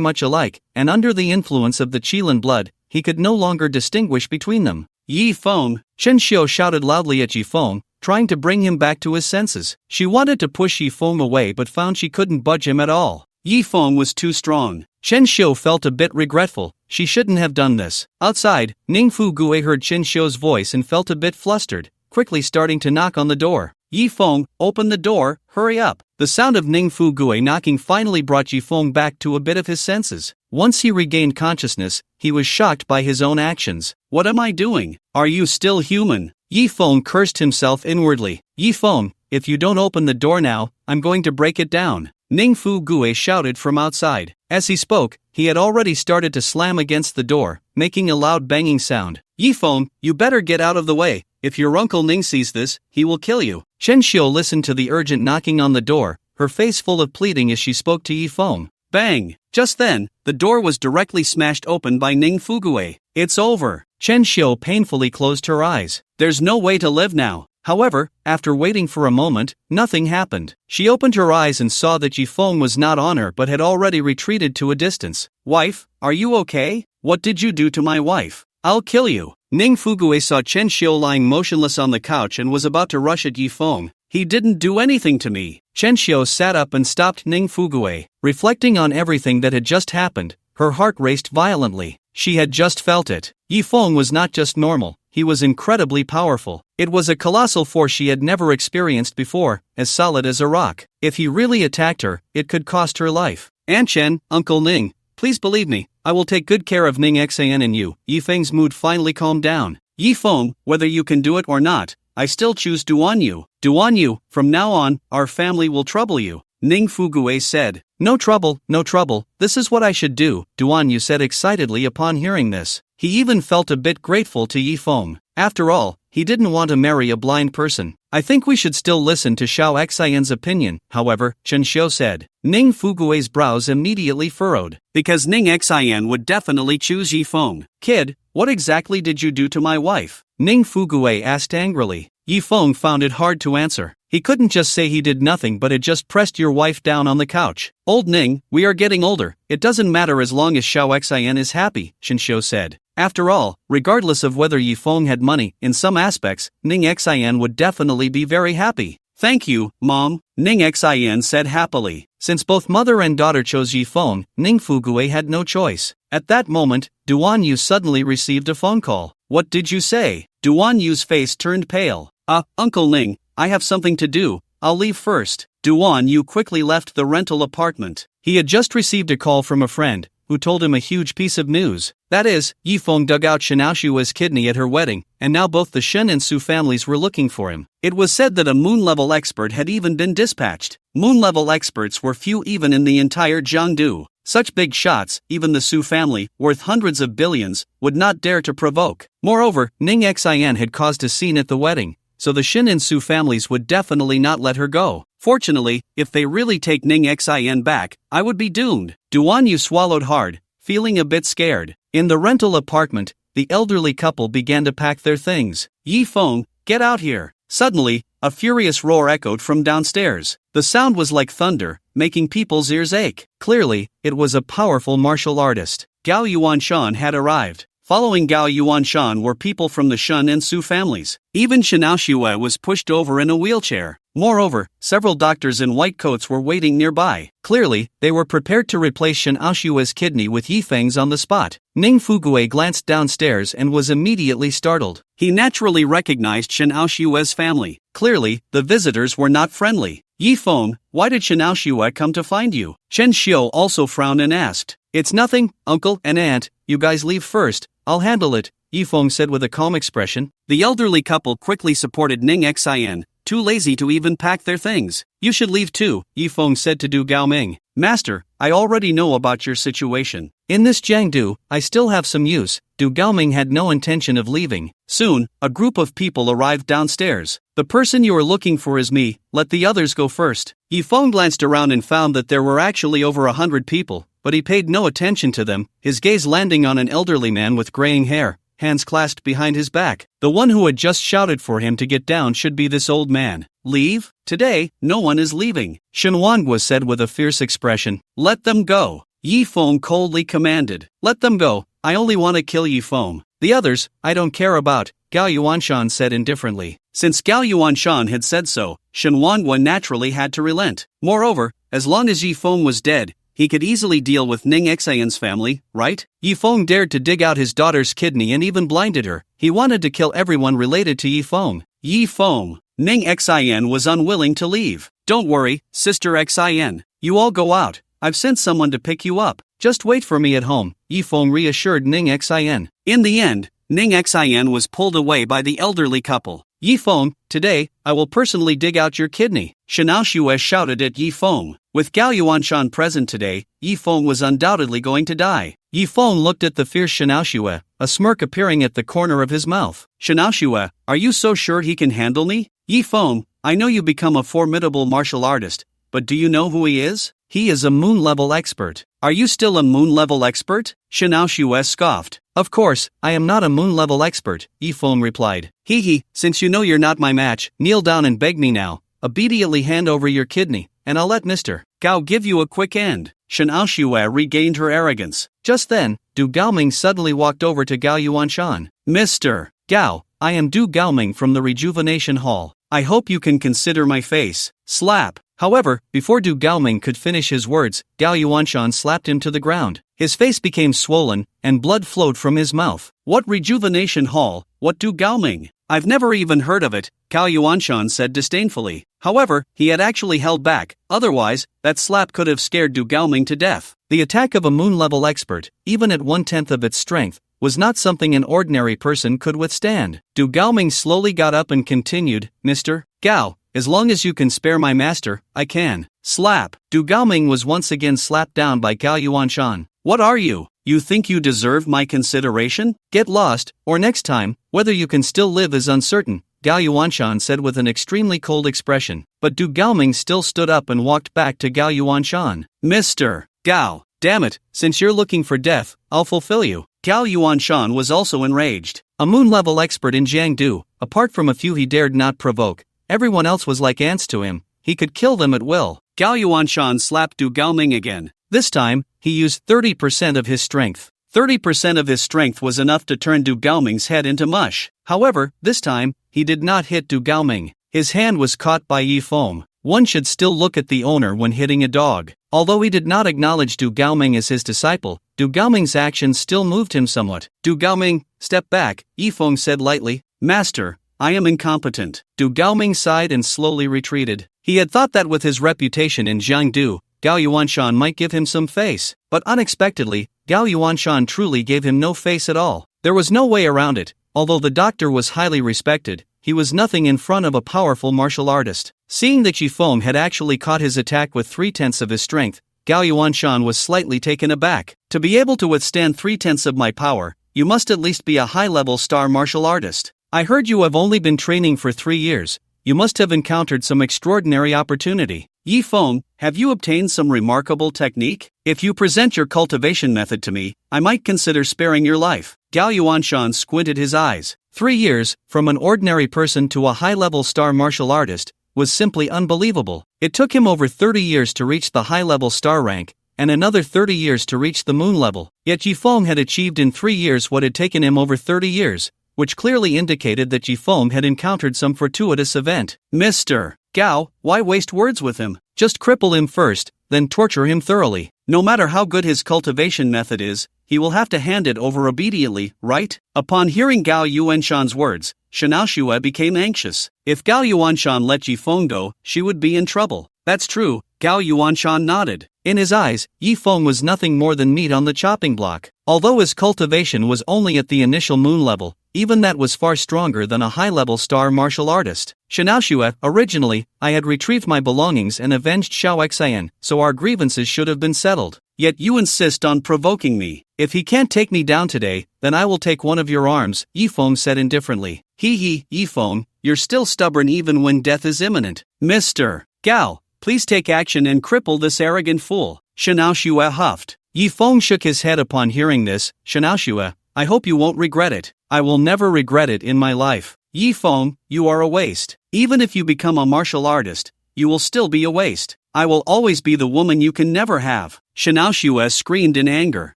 much alike, and under the influence of the Qilin blood, he could no longer distinguish between them. Yifeng! Chen Xiu shouted loudly at Yifeng, trying to bring him back to his senses. She wanted to push Yifeng away but found she couldn't budge him at all. Yifeng was too strong. Chen Xiu felt a bit regretful. She shouldn't have done this. Outside, Ning Fu Gui heard Chen Xiu's voice and felt a bit flustered, quickly starting to knock on the door. Yifeng, open the door, hurry up. The sound of Ning Fu Gui knocking finally brought Yifeng back to a bit of his senses. Once he regained consciousness, he was shocked by his own actions. What am I doing? Are you still human? Yifeng cursed himself inwardly. Yifeng, if you don't open the door now, I'm going to break it down. Ning Fu Gui shouted from outside. As he spoke, he had already started to slam against the door, making a loud banging sound. Yifeng, you better get out of the way. If your Uncle Ning sees this, he will kill you. Chen Xiu listened to the urgent knocking on the door, her face full of pleading as she spoke to Yifeng. Bang! Just then, the door was directly smashed open by Ning Fu Gui. It's over. Chen Xiu painfully closed her eyes. There's no way to live now. However, after waiting for a moment, nothing happened. She opened her eyes and saw that Yifeng was not on her but had already retreated to a distance. Wife, are you okay? What did you do to my wife? I'll kill you. Ning Fugui saw Chen Xiu lying motionless on the couch and was about to rush at Yifeng. He didn't do anything to me. Chen Xiu sat up and stopped Ning Fugui. Reflecting on everything that had just happened, her heart raced violently. She had just felt it. Yifeng was not just normal. He was incredibly powerful. It was a colossal force she had never experienced before, as solid as a rock. If he really attacked her, it could cost her life. Aunt Chen, Uncle Ning, please believe me, I will take good care of Ning Xian and you. Yifeng's mood finally calmed down. Yifeng, whether you can do it or not, I still choose Duan Yu. Duan Yu, from now on, our family will trouble you. Ning Fugui said. No trouble, no trouble, this is what I should do, Duan Yu said excitedly upon hearing this. He even felt a bit grateful to Yifeng. After all, he didn't want to marry a blind person. I think we should still listen to Xiao Xian's opinion, however, Chen Xiu said. Ning Fugui's brows immediately furrowed. Because Ning Xian would definitely choose Yifeng. Kid, what exactly did you do to my wife? Ning Fugui asked angrily. Yifeng found it hard to answer. He couldn't just say he did nothing but had just pressed your wife down on the couch. Old Ning, we are getting older. It doesn't matter as long as Xiao Xian is happy, Chen Xiu said. After all, regardless of whether Yifeng had money, in some aspects, Ning Xian would definitely be very happy. Thank you, Mom, Ning Xian said happily. Since both mother and daughter chose Yifeng, Ning Fugui had no choice. At that moment, Duan Yu suddenly received a phone call. What did you say? Duan Yu's face turned pale. Uncle Ning, I have something to do, I'll leave first. Duan Yu quickly left the rental apartment. He had just received a call from a friend, who told him a huge piece of news. That is, Yifeng dug out Shenao kidney at her wedding, and now both the Shen and Su families were looking for him. It was said that a moon-level expert had even been dispatched. Moon-level experts were few even in the entire Jiangdu. Such big shots, even the Su family, worth hundreds of billions, would not dare to provoke. Moreover, Ning Xian had caused a scene at the wedding, so the Shin and Su families would definitely not let her go. Fortunately, if they really take Ning Xian back, I would be doomed. Duan Yu swallowed hard, feeling a bit scared. In the rental apartment, the elderly couple began to pack their things. Yifeng, get out here. Suddenly, a furious roar echoed from downstairs. The sound was like thunder, making people's ears ache. Clearly, it was a powerful martial artist. Gao Yuanshan had arrived. Following Gao Yuanshan were people from the Shun and Su families. Even Shenao Shue was pushed over in a wheelchair. Moreover, several doctors in white coats were waiting nearby. Clearly, they were prepared to replace Shenao Shue's kidney with Yifeng's on the spot. Ning Fugui glanced downstairs and was immediately startled. He naturally recognized Shenao Shue's family. Clearly, the visitors were not friendly. Yifeng, why did Shenao Shue come to find you? Chen Xiu also frowned and asked. It's nothing, uncle and aunt, you guys leave first, I'll handle it, Yifeng said with a calm expression. The elderly couple quickly supported Ning Xian, too lazy to even pack their things. You should leave too, Yifeng said to Du Gaoming. Master, I already know about your situation. In this Jiangdu, I still have some use. Du Gaoming had no intention of leaving. Soon, a group of people arrived downstairs. The person you are looking for is me, let the others go first. Yifeng glanced around and found that there were actually over 100 people, but he paid no attention to them, his gaze landing on an elderly man with graying hair, hands clasped behind his back. The one who had just shouted for him to get down should be this old man. Leave? Today, no one is leaving, Shen Wanguo said with a fierce expression. Let them go. Yifeng coldly commanded. Let them go, I only want to kill Yifeng. The others, I don't care about, Gao Yuanshan said indifferently. Since Gao Yuanshan had said so, Shen Wanguo naturally had to relent. Moreover, as long as Yifeng was dead, he could easily deal with Ning Xian's family, right? Yifeng dared to dig out his daughter's kidney and even blinded her. He wanted to kill everyone related to Yifeng. Yifeng. Ning Xian was unwilling to leave. Don't worry, Sister Xian. You all go out. I've sent someone to pick you up. Just wait for me at home, Yifeng reassured Ning Xian. In the end, Ning Xian was pulled away by the elderly couple. Yifeng, today, I will personally dig out your kidney, Shenao Xue shouted at Yifeng. With Gao Yuanshan present today, Yifeng was undoubtedly going to die. Yifeng looked at the fierce Shenao Xue, a smirk appearing at the corner of his mouth. Shenao Xue, are you so sure he can handle me? Yifeng, I know you become a formidable martial artist, but do you know who he is? He is a moon-level expert. Are you still a moon-level expert? Shenao Xue scoffed. Of course, I am not a moon-level expert, Yifeng replied. Hee, since you know you're not my match, kneel down and beg me now. Immediately hand over your kidney, and I'll let Mr. Gao give you a quick end. Shenao Xue regained her arrogance. Just then, Du Gaoming suddenly walked over to Gao Yuanshan. Mr. Gao, I am Du Gaoming from the Rejuvenation Hall. I hope you can consider my face. Slap. However, before Du Gaoming could finish his words, Gao Yuanshan slapped him to the ground. His face became swollen, and blood flowed from his mouth. What Rejuvenation Hall? What Du Gaoming? I've never even heard of it, Gao Yuanshan said disdainfully. However, he had actually held back, otherwise, that slap could have scared Du Gaoming to death. The attack of a moon-level expert, even at 1/10 of its strength, was not something an ordinary person could withstand. Du Gaoming slowly got up and continued, Mr. Gao, as long as you can spare my master, I can. Slap. Du Gaoming was once again slapped down by Gao Yuanshan. What are you? You think you deserve my consideration? Get lost, or next time, whether you can still live is uncertain, Gao Yuanshan said with an extremely cold expression. But Du Gaoming still stood up and walked back to Gao Yuanshan. Mr. Gao, damn it, since you're looking for death, I'll fulfill you. Gao Yuanshan was also enraged. A moon-level expert in Jiangdu, apart from a few he dared not provoke, everyone else was like ants to him. He could kill them at will. Gao Yuanshan slapped Du Gaoming again. This time, he used 30% of his strength. 30% of his strength was enough to turn Du Gaoming's head into mush. However, this time, he did not hit Du Gaoming. His hand was caught by Yifeng. One should still look at the owner when hitting a dog. Although he did not acknowledge Du Gaoming as his disciple, Du Gaoming's actions still moved him somewhat. Du Gaoming, step back, Yifeng said lightly. Master, I am incompetent. Du Gaoming sighed and slowly retreated. He had thought that with his reputation in Jiangdu, Gao Yuanshan might give him some face, but unexpectedly, Gao Yuanshan truly gave him no face at all. There was no way around it. Although the doctor was highly respected, he was nothing in front of a powerful martial artist. Seeing that Yifeng had actually caught his attack with 3/10 of his strength, Gao Yuanshan was slightly taken aback. To be able to withstand 3/10 of my power, you must at least be a high-level star martial artist. I heard you have only been training for 3 years. You must have encountered some extraordinary opportunity. Yifeng, have you obtained some remarkable technique? If you present your cultivation method to me, I might consider sparing your life. Gao Yuanshan squinted his eyes. 3 years, from an ordinary person to a high-level star martial artist, was simply unbelievable. It took him over 30 years to reach the high-level star rank, and another 30 years to reach the moon level. Yet Yifeng had achieved in 3 years what had taken him over 30 years, which clearly indicated that Yifeng had encountered some fortuitous event. Mr. Gao, why waste words with him? Just cripple him first, then torture him thoroughly. No matter how good his cultivation method is, he will have to hand it over obediently, right? Upon hearing Gao Yuanshan's words, Shenao Xue became anxious. If Gao Yuanshan let Yifeng go, she would be in trouble. That's true, Gao Yuanshan nodded. In his eyes, Yi Feng was nothing more than meat on the chopping block. Although his cultivation was only at the initial moon level, even that was far stronger than a high-level star martial artist. Xiaoxue, originally, I had retrieved my belongings and avenged Xiao Xian, so our grievances should have been settled. Yet you insist on provoking me. If he can't take me down today, then I will take one of your arms, Yi Feng said indifferently. Hee, Yi Feng, you're still stubborn even when death is imminent. Mr. Gao, please take action and cripple this arrogant fool, Xiaoxue huffed. Yi Feng shook his head upon hearing this. Xiaoxue, I hope you won't regret it. I will never regret it in my life. Yi Feng, you are a waste. Even if you become a martial artist, you will still be a waste. I will always be the woman you can never have. Xiaoxue screamed in anger.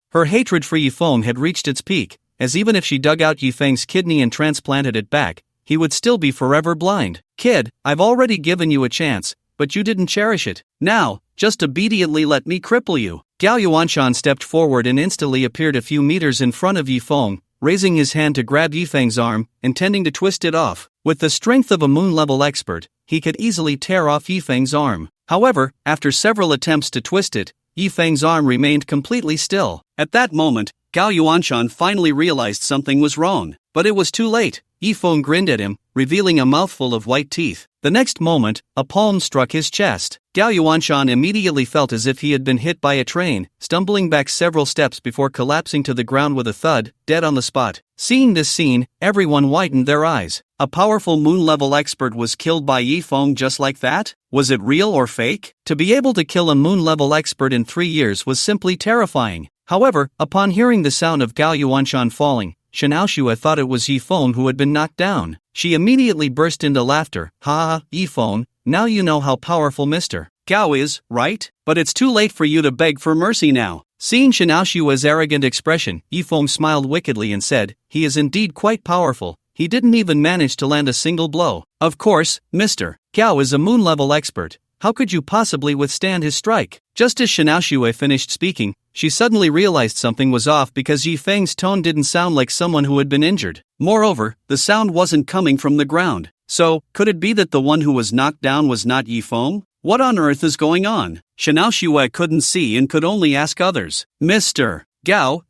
Her hatred for Yi Feng had reached its peak, as even if she dug out Yi Feng's kidney and transplanted it back, he would still be forever blind. Kid, I've already given you a chance, but you didn't cherish it. Now, just obediently let me cripple you. Gao Yuanshan stepped forward and instantly appeared a few meters in front of Yi Feng, raising his hand to grab Yi Feng's arm, intending to twist it off. With the strength of a moon-level expert, he could easily tear off Yi Feng's arm. However, after several attempts to twist it, Yi Feng's arm remained completely still. At that moment, Gao Yuanshan finally realized something was wrong, but it was too late. Yi Feng grinned at him, revealing a mouthful of white teeth. The next moment, a palm struck his chest. Gao Yuanshan immediately felt as if he had been hit by a train, stumbling back several steps before collapsing to the ground with a thud, dead on the spot. Seeing this scene, everyone widened their eyes. A powerful moon-level expert was killed by Yi Feng just like that? Was it real or fake? To be able to kill a moon-level expert in 3 years was simply terrifying. However, upon hearing the sound of Gao Yuanshan falling, Xiaoxue thought it was Yi Feng who had been knocked down. She immediately burst into laughter. Ha, Yi Feng, now you know how powerful Mr. Gao is, right? But it's too late for you to beg for mercy now. Seeing Xiaoxue's arrogant expression, Yi Feng smiled wickedly and said, he is indeed quite powerful. He didn't even manage to land a single blow. Of course, Mr. Gao is a moon-level expert. How could you possibly withstand his strike? Just as Xiaoxue finished speaking, she suddenly realized something was off because Yi Feng's tone didn't sound like someone who had been injured. Moreover, the sound wasn't coming from the ground. So, could it be that the one who was knocked down was not Yi Feng? What on earth is going on? Xiaoxue couldn't see and could only ask others. Mr. Gao,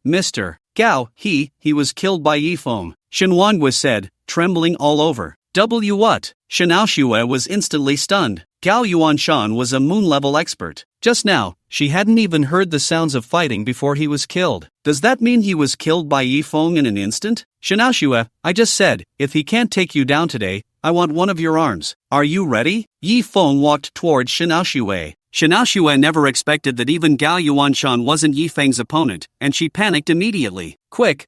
he was killed by Yi Feng. Shenhuangwu said, trembling all over. What? Xiaoxue was instantly stunned. Gao Yuanshan was a moon-level expert. Just now, she hadn't even heard the sounds of fighting before he was killed. Does that mean he was killed by Yi Feng in an instant? Xiaoxue, I just said, if he can't take you down today, I want one of your arms. Are you ready? Yi Feng walked towards Xiaoxue. Xiaoxue never expected that even Gao Yuanshan wasn't Yi Feng's opponent, and she panicked immediately. Quick,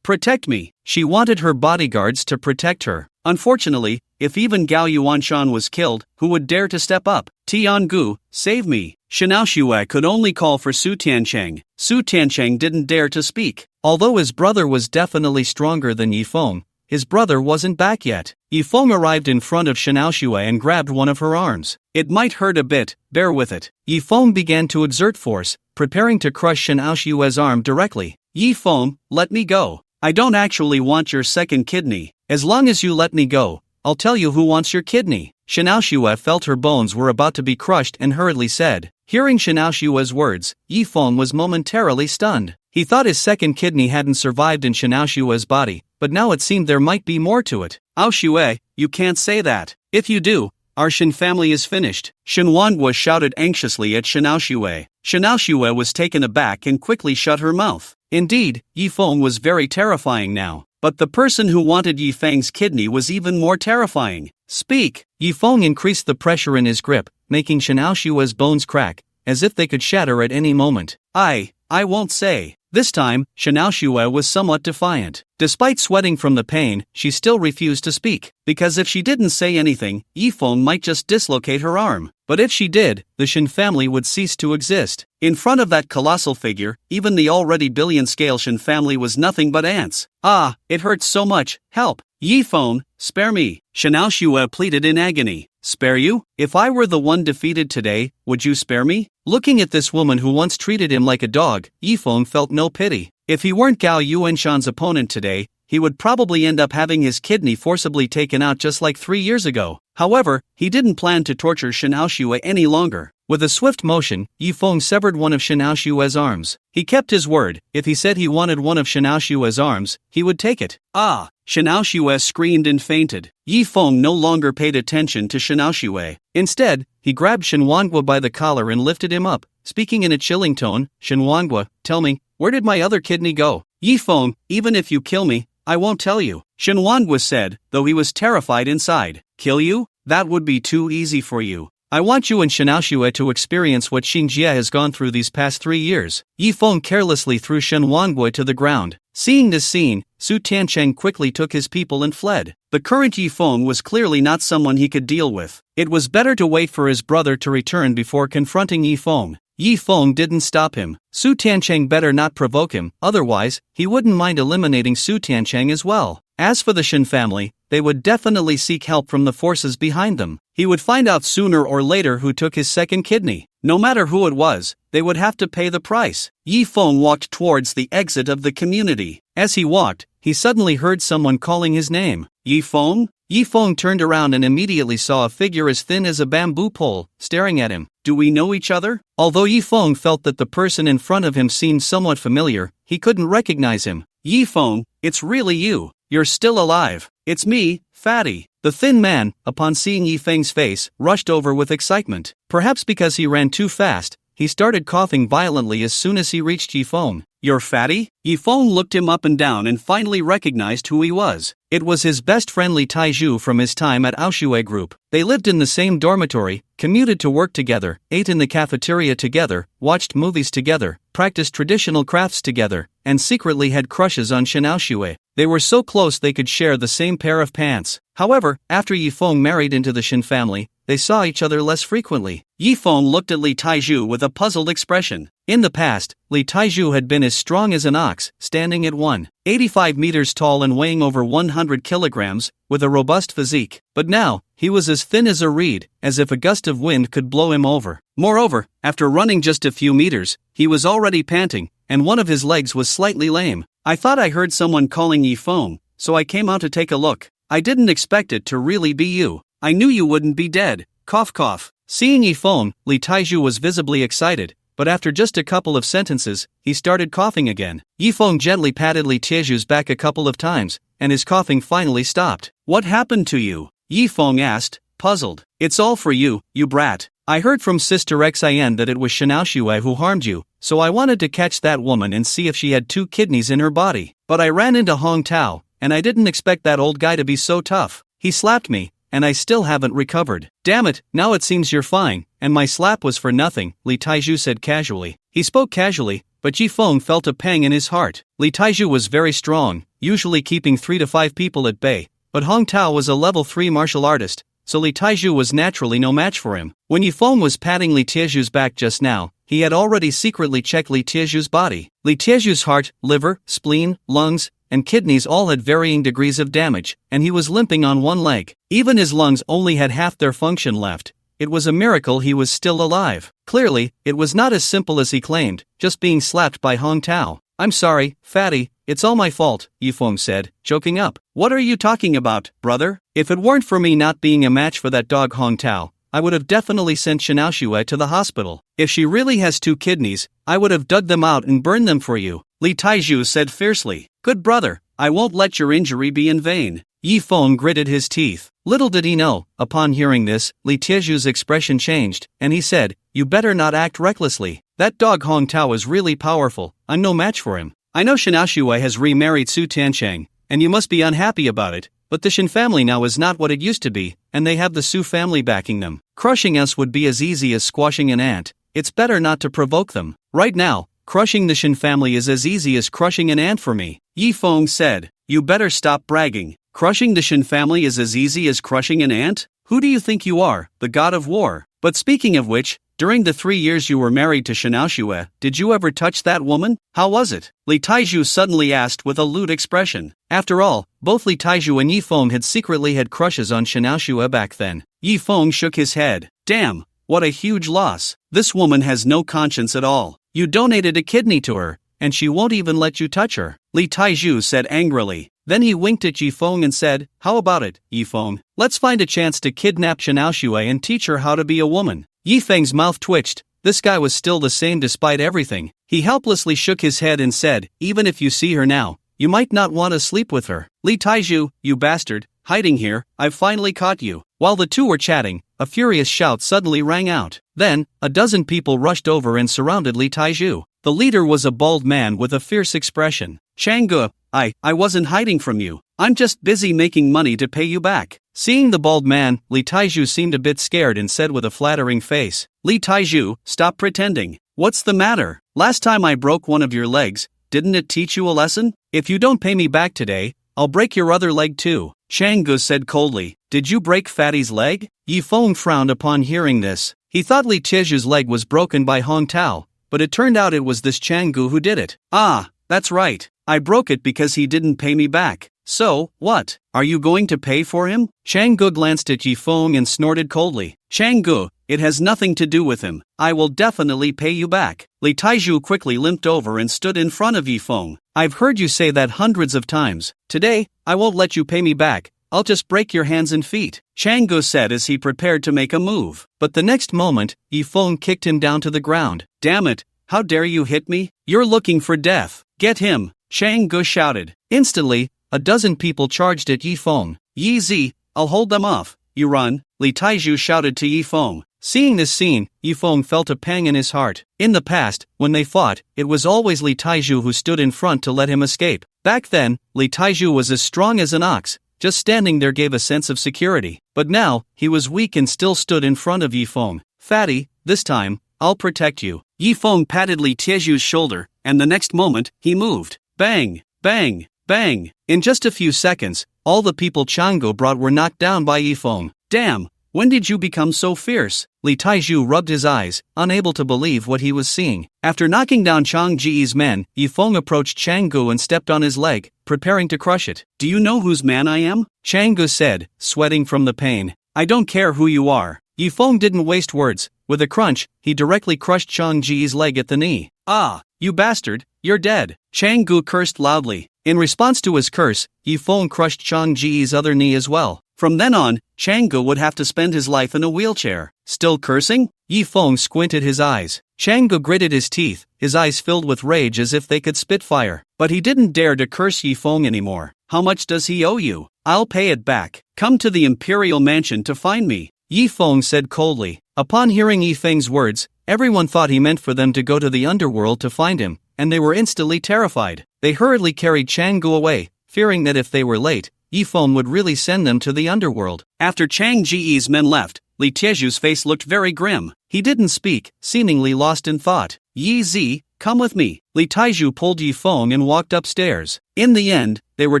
protect me. She wanted her bodyguards to protect her. Unfortunately, if even Gao Yuanshan was killed, who would dare to step up? Tiangu, save me. Xiaoxue could only call for Su Tiancheng. Su Tiancheng didn't dare to speak. Although his brother was definitely stronger than Yi Feng, his brother wasn't back yet. Yi Feng arrived in front of Xiaoxue and grabbed one of her arms. It might hurt a bit, bear with it. Yi Feng began to exert force, preparing to crush Xiaoxue's arm directly. Yi Feng, let me go. I don't actually want your second kidney. As long as you let me go, I'll tell you who wants your kidney. Xiaoxue felt her bones were about to be crushed and hurriedly said. Hearing Xiaoxue's words, Yi Feng was momentarily stunned. He thought his second kidney hadn't survived in Xiaoxue's body, but now it seemed there might be more to it. Xue, you can't say that. If you do, our Shen family is finished. Shenhuangwu shouted anxiously at Xiaoxue. Xiaoxue was taken aback and quickly shut her mouth. Indeed, Yi Feng was very terrifying now. But the person who wanted Yi Feng's kidney was even more terrifying. Speak! Yi Feng increased the pressure in his grip, making Xiaoxue's bones crack, as if they could shatter at any moment. I won't say. This time, Xiaoxue was somewhat defiant. Despite sweating from the pain, she still refused to speak, because if she didn't say anything, Yi Feng might just dislocate her arm. But if she did, the Shen family would cease to exist. In front of that colossal figure, even the already billion-scale Shen family was nothing but ants. Ah, it hurts so much, help! Yi Feng, spare me! Xiaoxue pleaded in agony. Spare you? If I were the one defeated today, would you spare me? Looking at this woman who once treated him like a dog, Yi Feng felt no pity. If he weren't Gao Yuanshan's opponent today, he would probably end up having his kidney forcibly taken out just like 3 years ago. However, he didn't plan to torture Shen Aoxue any longer. With a swift motion, Yifeng severed one of Shen Aoxue's arms. He kept his word. If he said he wanted one of Shen Aoxue's arms, he would take it. Ah! Shen Aoxue screamed and fainted. Yifeng no longer paid attention to Shen Aoxue. Instead, he grabbed Shen Wanguo by the collar and lifted him up. Speaking in a chilling tone, Shen Wanguo, tell me, where did my other kidney go? Yifeng, even if you kill me, I won't tell you, Shen Wanguo said, though he was terrified inside. Kill you? That would be too easy for you. I want you and Shen Aoxue to experience what Xinjie has gone through these past 3 years. Yifeng carelessly threw Shen Wanguo to the ground. Seeing this scene, Su Tiancheng quickly took his people and fled. The current Yifeng was clearly not someone he could deal with. It was better to wait for his brother to return before confronting Yifeng. Yifeng didn't stop him. Su Tiancheng better not provoke him, otherwise, he wouldn't mind eliminating Su Tiancheng as well. As for the Shen family, they would definitely seek help from the forces behind them. He would find out sooner or later who took his second kidney. No matter who it was, they would have to pay the price. Yifeng walked towards the exit of the community. As he walked, he suddenly heard someone calling his name. Yifeng? Yifeng turned around and immediately saw a figure as thin as a bamboo pole, staring at him. Do we know each other? Although Yifeng felt that the person in front of him seemed somewhat familiar, he couldn't recognize him. Yifeng, it's really you. You're still alive. It's me, Fatty. The thin man, upon seeing Yifeng's face, rushed over with excitement. Perhaps because he ran too fast, he started coughing violently as soon as he reached Yifeng. You're Fatty? Yifeng looked him up and down and finally recognized who he was. It was his best friend Li Taizhu from his time at Aoxue Group. They lived in the same dormitory, commuted to work together, ate in the cafeteria together, watched movies together, practiced traditional crafts together, and secretly had crushes on Shen Aoxue. They were so close they could share the same pair of pants. However, after Yifeng married into the Shen family, they saw each other less frequently. Yifeng looked at Li Taizhu with a puzzled expression. In the past, Li Taizhu had been as strong as an ox, standing at 185 meters tall and weighing over 100 kilograms, with a robust physique. But now, he was as thin as a reed, as if a gust of wind could blow him over. Moreover, after running just a few meters, he was already panting, and one of his legs was slightly lame. I thought I heard someone calling Yifeng, so I came out to take a look. I didn't expect it to really be you. I knew you wouldn't be dead. Cough cough. Seeing Yifeng, Li Taizhu was visibly excited, but after just a couple of sentences, he started coughing again. Yifeng gently patted Li Taizhu's back a couple of times, and his coughing finally stopped. What happened to you? Yifeng asked, puzzled. It's all for you, you brat. I heard from Sister Xin that it was Shen Aoxue who harmed you, so I wanted to catch that woman and see if she had 2 kidneys in her body. But I ran into Hong Tao, and I didn't expect that old guy to be so tough. He slapped me, and I still haven't recovered. Damn it, now it seems you're fine, and my slap was for nothing, Li Taizhu said casually. He spoke casually, but Yifeng felt a pang in his heart. Li Taizhu was very strong, usually keeping 3 to 5 people at bay, but Hong Tao was a level 3 martial artist, so Li Taizhu was naturally no match for him. When Yifeng was patting Li Taizhu's back just now, he had already secretly checked Li Taizhu's body. Li Taizhu's heart, liver, spleen, lungs, and kidneys all had varying degrees of damage, and he was limping on one leg. Even his lungs only had half their function left. It was a miracle he was still alive. Clearly, it was not as simple as he claimed, just being slapped by Hong Tao. I'm sorry, Fatty, it's all my fault, Yifeng said, choking up. What are you talking about, brother? If it weren't for me not being a match for that dog Hong Tao, I would have definitely sent Shen Aoxue to the hospital. If she really has 2 kidneys, I would have dug them out and burned them for you, Li Taizhu said fiercely. Good brother, I won't let your injury be in vain. Yifeng gritted his teeth. Little did he know, upon hearing this, Li Taizhu's expression changed, and he said, you better not act recklessly. That dog Hong Tao is really powerful, I'm no match for him. I know Shen Aoxue has remarried Su Tiancheng, and you must be unhappy about it, but the Shen family now is not what it used to be, and they have the Su family backing them. Crushing us would be as easy as squashing an ant. It's better not to provoke them. Right now, crushing the Shen family is as easy as crushing an ant for me. Yifeng said, you better stop bragging. Crushing the Shen family is as easy as crushing an ant? Who do you think you are, the god of war? But speaking of which, during the 3 years you were married to Shen Aoxue, did you ever touch that woman? How was it? Li Taizhu suddenly asked with a lewd expression. After all, both Li Taizhu and Yifeng had secretly had crushes on Shen Aoxue back then. Yifeng shook his head. Damn, what a huge loss. This woman has no conscience at all. You donated a kidney to her, and she won't even let you touch her," Li Taiju said angrily. Then he winked at Yifeng and said, "How about it, Yifeng? Let's find a chance to kidnap Xiaoshui and teach her how to be a woman." Yifeng's mouth twitched. This guy was still the same despite everything. He helplessly shook his head and said, "Even if you see her now, you might not want to sleep with her. Li Taiju, you bastard, hiding here, I've finally caught you." While the two were chatting, a furious shout suddenly rang out. Then, a dozen people rushed over and surrounded Li Taiju. The leader was a bald man with a fierce expression. "Changgu, I wasn't hiding from you. I'm just busy making money to pay you back." Seeing the bald man, Li Taiju seemed a bit scared and said with a flattering face, "Li Taiju, stop pretending. What's the matter? Last time I broke one of your legs, didn't it teach you a lesson? If you don't pay me back today, I'll break your other leg too." Changgu said coldly, "Did you break Fatty's leg?" Yifeng frowned upon hearing this. He thought Li Taju's leg was broken by Hong Tao, but it turned out it was this Changgu who did it. "Ah, that's right. I broke it because he didn't pay me back. So, what? Are you going to pay for him?" Changgu glanced at Yifeng and snorted coldly. "Changgu, it has nothing to do with him. I will definitely pay you back." Li Taiju quickly limped over and stood in front of Yifeng. "I've heard you say that hundreds of times. Today, I won't let you pay me back. I'll just break your hands and feet," Changgu said as he prepared to make a move. But the next moment, Yifeng kicked him down to the ground. "Damn it, how dare you hit me? You're looking for death. Get him," Changgu shouted. Instantly, a dozen people charged at Yifeng. "Yi Zi, I'll hold them off. You run," Li Taiju shouted to Yifeng. Seeing this scene, Yifeng felt a pang in his heart. In the past, when they fought, it was always Li Taiju who stood in front to let him escape. Back then, Li Taiju was as strong as an ox. Just standing there gave a sense of security. But now, he was weak and still stood in front of Yifeng. "Fatty, this time, I'll protect you." Yifeng patted Li Taju's shoulder, and the next moment, he moved. Bang, bang, bang. In just a few seconds, all the people Changgu brought were knocked down by Yifeng. "Damn, when did you become so fierce?" Li Taiju rubbed his eyes, unable to believe what he was seeing. After knocking down Chang Ji's men, Yifeng approached Changgu and stepped on his leg, preparing to crush it. "Do you know whose man I am?" Changgu said, sweating from the pain. "I don't care who you are." Yifeng didn't waste words. With a crunch, he directly crushed Chang Ji's leg at the knee. "Ah, you bastard, you're dead." Changgu cursed loudly. In response to his curse, Yifeng crushed Chang Ji's other knee as well. From then on, Changgu would have to spend his life in a wheelchair. Still cursing? Yifeng squinted his eyes. Changgu gritted his teeth, his eyes filled with rage as if they could spit fire. But he didn't dare to curse Yifeng anymore. "How much does he owe you? I'll pay it back. Come to the Imperial Mansion to find me," Yifeng said coldly. Upon hearing Yifeng's words, everyone thought he meant for them to go to the underworld to find him, and they were instantly terrified. They hurriedly carried Changgu away, fearing that if they were late, Yifeng would really send them to the underworld. After Chang Ji's men left, Li Taju's face looked very grim. He didn't speak, seemingly lost in thought. "Yi Zi, come with me." Li Taiju pulled Yifeng and walked upstairs. In the end, they were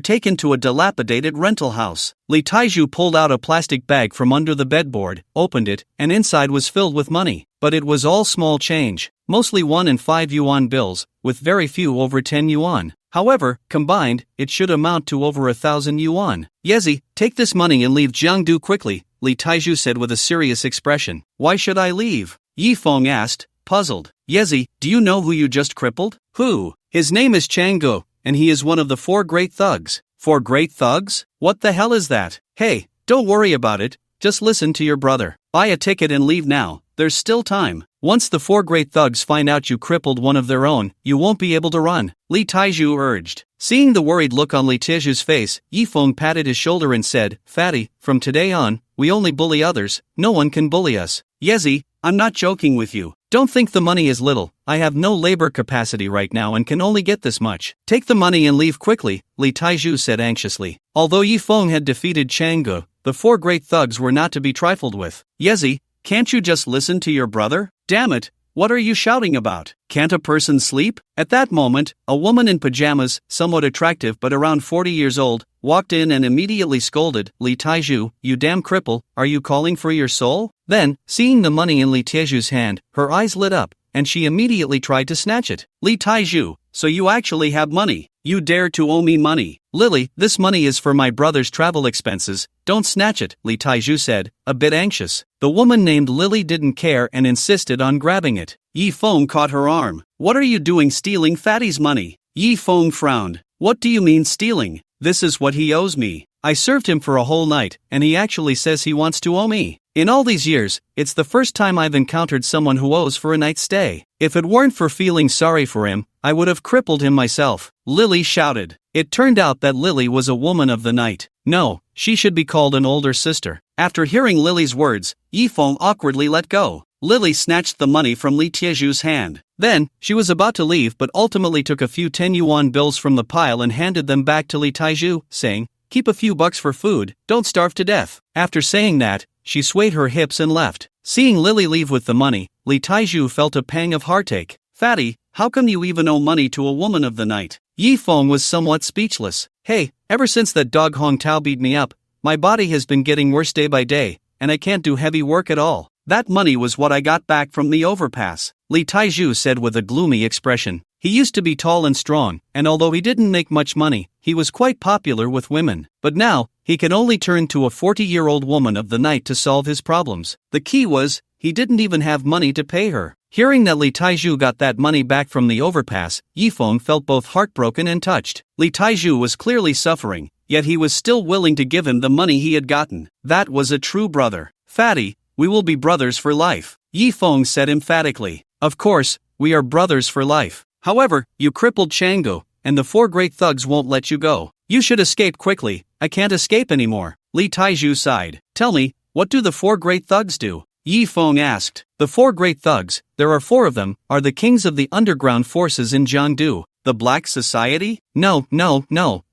taken to a dilapidated rental house. Li Taiju pulled out a plastic bag from under the bedboard, opened it, and inside was filled with money. But it was all small change, mostly 1 and 5 yuan bills, with very few over 10 yuan. However, combined, it should amount to over 1,000 yuan. "Yezi, take this money and leave Jiangdu quickly," Li Taiju said with a serious expression. "Why should I leave?" Yifeng asked, puzzled. "Yezi, do you know who you just crippled?" "Who?" "His name is Changgu, and he is one of the 4 great thugs." "4 great thugs? What the hell is that?" "Hey, don't worry about it, just listen to your brother. Buy a ticket and leave now, there's still time. Once the 4 great thugs find out you crippled one of their own, you won't be able to run," Li Taiju urged. Seeing the worried look on Li Taju's face, Yifeng patted his shoulder and said, "Fatty, from today on, we only bully others, no one can bully us." "Yezi, I'm not joking with you. Don't think the money is little. I have no labor capacity right now and can only get this much. Take the money and leave quickly," Li Taiju said anxiously. Although Yifeng had defeated Changgu, the 4 great thugs were not to be trifled with. "Yezi, can't you just listen to your brother? Damn it, what are you shouting about? Can't a person sleep?" At that moment, a woman in pajamas, somewhat attractive but around 40 years old, walked in and immediately scolded, "Li Taiju, you damn cripple, are you calling for your soul?" Then, seeing the money in Li Taju's hand, her eyes lit up, and she immediately tried to snatch it. Li Taiju, so you actually have money. You dare to owe me money. Lily, this money is for my brother's travel expenses, don't snatch it, Li Taiju said, a bit anxious. The woman named Lily didn't care and insisted on grabbing it. Yi Feng caught her arm. What are you doing stealing Fatty's money? Yi Feng frowned. What do you mean stealing? This is what he owes me. I served him for a whole night, and he actually says he wants to owe me. In all these years, it's the first time I've encountered someone who owes for a night's stay. If it weren't for feeling sorry for him, I would have crippled him myself, Lily shouted. It turned out that Lily was a woman of the night. No, she should be called an older sister. After hearing Lily's words, Yi Feng awkwardly let go. Lily snatched the money from Li Tieju's hand. Then, she was about to leave but ultimately took a few 10 yuan bills from the pile and handed them back to Li Taiju, saying, "Keep a few bucks for food, don't starve to death." After saying that, she swayed her hips and left. Seeing Lily leave with the money, Li Taiju felt a pang of heartache. "Fatty, how come you even owe money to a woman of the night?" Yi Feng was somewhat speechless. "Hey, ever since that dog Hong Tao beat me up, my body has been getting worse day by day, and I can't do heavy work at all. That money was what I got back from the overpass," Li Taiju said with a gloomy expression. He used to be tall and strong, and although he didn't make much money, he was quite popular with women. But now, he could only turn to a 40-year-old woman of the night to solve his problems. The key was, he didn't even have money to pay her. Hearing that Li Taiju got that money back from the overpass, Yi Feng felt both heartbroken and touched. Li Taiju was clearly suffering, yet he was still willing to give him the money he had gotten. That was a true brother. "Fatty, we will be brothers for life," Yi Feng said emphatically. "Of course, we are brothers for life. However, you crippled Chang'o, and the four great thugs won't let you go. You should escape quickly. I can't escape anymore." Li Taiju sighed. "Tell me, what do the four great thugs do?" Yi Feng asked. The four great thugs, there are four of them, are the kings of the underground forces in Jiangdu. The Black Society? No.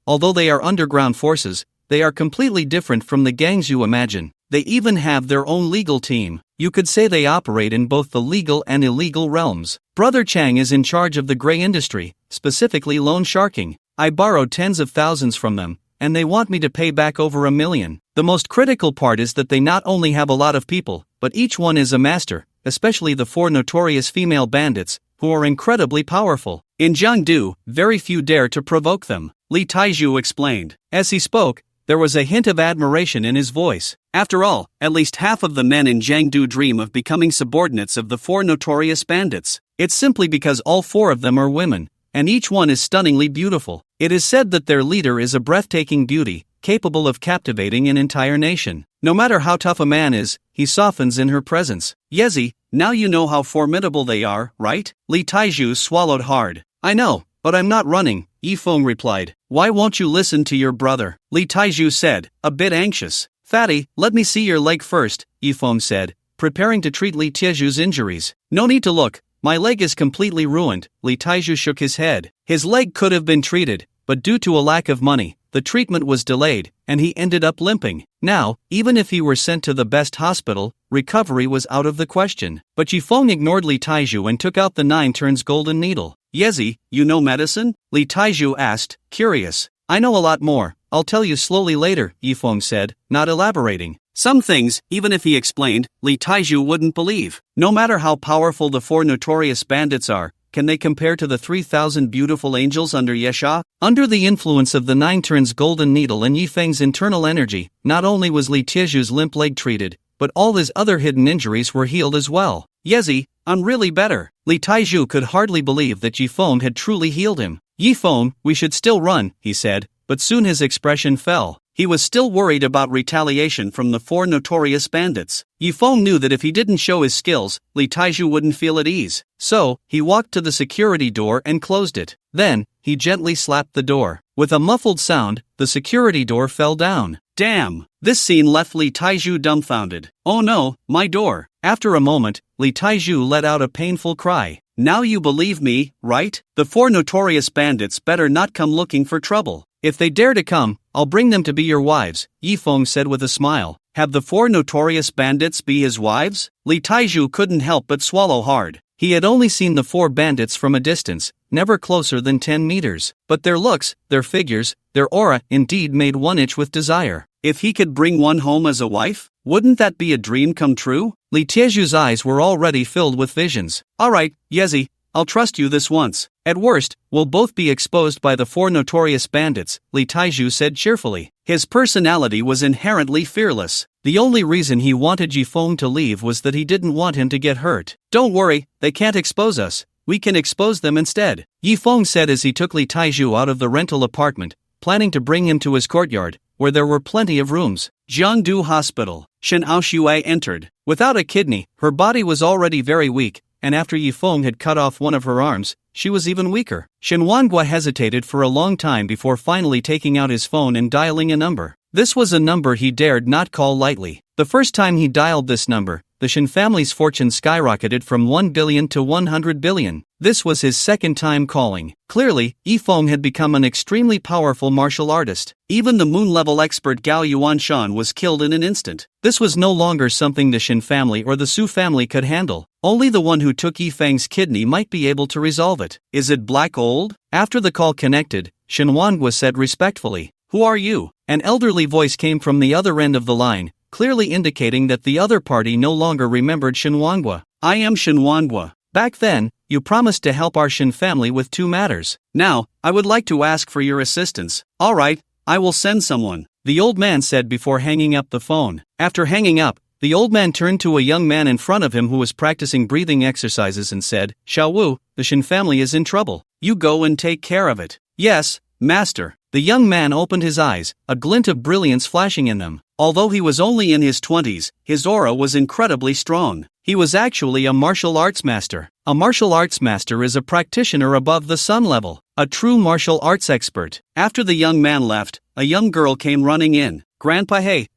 Although they are underground forces, they are completely different from the gangs you imagine. They even have their own legal team. You could say they operate in both the legal and illegal realms. Brother Chang is in charge of the gray industry, specifically loan sharking. I borrowed tens of thousands from them, and they want me to pay back over $1 million. The most critical part is that they not only have a lot of people, but each one is a master, especially the four notorious female bandits, who are incredibly powerful. In Jiangdu, very few dare to provoke them, Li Taiju explained. As he spoke, there was a hint of admiration in his voice. After all, at least half of the men in Jiangdu dream of becoming subordinates of the four notorious bandits. It's simply because all four of them are women, and each one is stunningly beautiful. It is said that their leader is a breathtaking beauty, capable of captivating an entire nation. No matter how tough a man is, he softens in her presence. Yezi, now you know how formidable they are, right? Li Taiju swallowed hard. I know, but I'm not running, Yi Feng replied. Why won't you listen to your brother? Li Taiju said, a bit anxious. Fatty, let me see your leg first, Yi Feng said, preparing to treat Li Tieju's injuries. No need to look, my leg is completely ruined, Li Taiju shook his head. His leg could have been treated, but due to a lack of money, the treatment was delayed, and he ended up limping. Now, even if he were sent to the best hospital, recovery was out of the question. But Yi Feng ignored Li Taiju and took out the 9 turns golden needle. Yezi, you know medicine? Li Taiju asked, curious. I know a lot more, I'll tell you slowly later, Yi Feng said, not elaborating. Some things, even if he explained, Li Taiju wouldn't believe. No matter how powerful the 4 notorious bandits are, can they compare to the 3,000 beautiful angels under Yesha? Under the influence of the 9 turns golden needle and Yi Feng's internal energy, not only was Li Tieju's limp leg treated, but all his other hidden injuries were healed as well. Yezi, I'm really better. Li Taiju could hardly believe that Yi Feng had truly healed him. Yi Feng, we should still run, he said, but soon his expression fell. He was still worried about retaliation from the 4 notorious bandits. Yi Feng knew that if he didn't show his skills, Li Taiju wouldn't feel at ease. So, he walked to the security door and closed it. Then, he gently slapped the door. With a muffled sound, the security door fell down. Damn! This scene left Li Taiju dumbfounded. Oh no, my door. After a moment, Li Taiju let out a painful cry. Now you believe me, right? The 4 notorious bandits better not come looking for trouble. If they dare to come, I'll bring them to be your wives, Yi Feng said with a smile. Have the 4 notorious bandits be his wives? Li Taiju couldn't help but swallow hard. He had only seen the 4 bandits from a distance, never closer than 10 meters. But their looks, their figures, their aura indeed made one itch with desire. If he could bring one home as a wife, wouldn't that be a dream come true? Li Tieju's eyes were already filled with visions. Alright, Yezi, I'll trust you this once. At worst, we'll both be exposed by the 4 notorious bandits, Li Taiju said cheerfully. His personality was inherently fearless. The only reason he wanted Yifeng to leave was that he didn't want him to get hurt. Don't worry, they can't expose us. We can expose them instead, Yifeng said as he took Li Taiju out of the rental apartment, planning to bring him to his courtyard, where there were plenty of rooms. Jiangdu Hospital. Shen Aoshui entered. Without a kidney, her body was already very weak, and after Yifeng had cut off one of her arms, she was even weaker. Shen Wanhua hesitated for a long time before finally taking out his phone and dialing a number. This was a number he dared not call lightly. The first time he dialed this number, the Shen family's fortune skyrocketed from 1 billion to 100 billion. This was his second time calling. Clearly, Yifeng had become an extremely powerful martial artist. Even the moon-level expert Gao Yuanshan was killed in an instant. This was no longer something the Shen family or the Su family could handle. Only the one who took Yifeng's kidney might be able to resolve it. Is it black old? After the call connected, Shen Wanhua said respectfully, "Who are you?" An elderly voice came from the other end of the line, clearly indicating that the other party no longer remembered Shen Wanhua. "I am Shen Wanhua. Back then, you promised to help our Shen family with 2 matters. Now, I would like to ask for your assistance." "Alright, I will send someone," the old man said before hanging up the phone. After hanging up, the old man turned to a young man in front of him who was practicing breathing exercises and said, "Xiao Wu, the Shen family is in trouble. You go and take care of it." "Yes, master." The young man opened his eyes, a glint of brilliance flashing in them. Although he was only in his 20s, his aura was incredibly strong. He was actually a martial arts master. A martial arts master is a practitioner above the sun level, a true martial arts expert. After the young man left, a young girl came running in. Grandpa hey,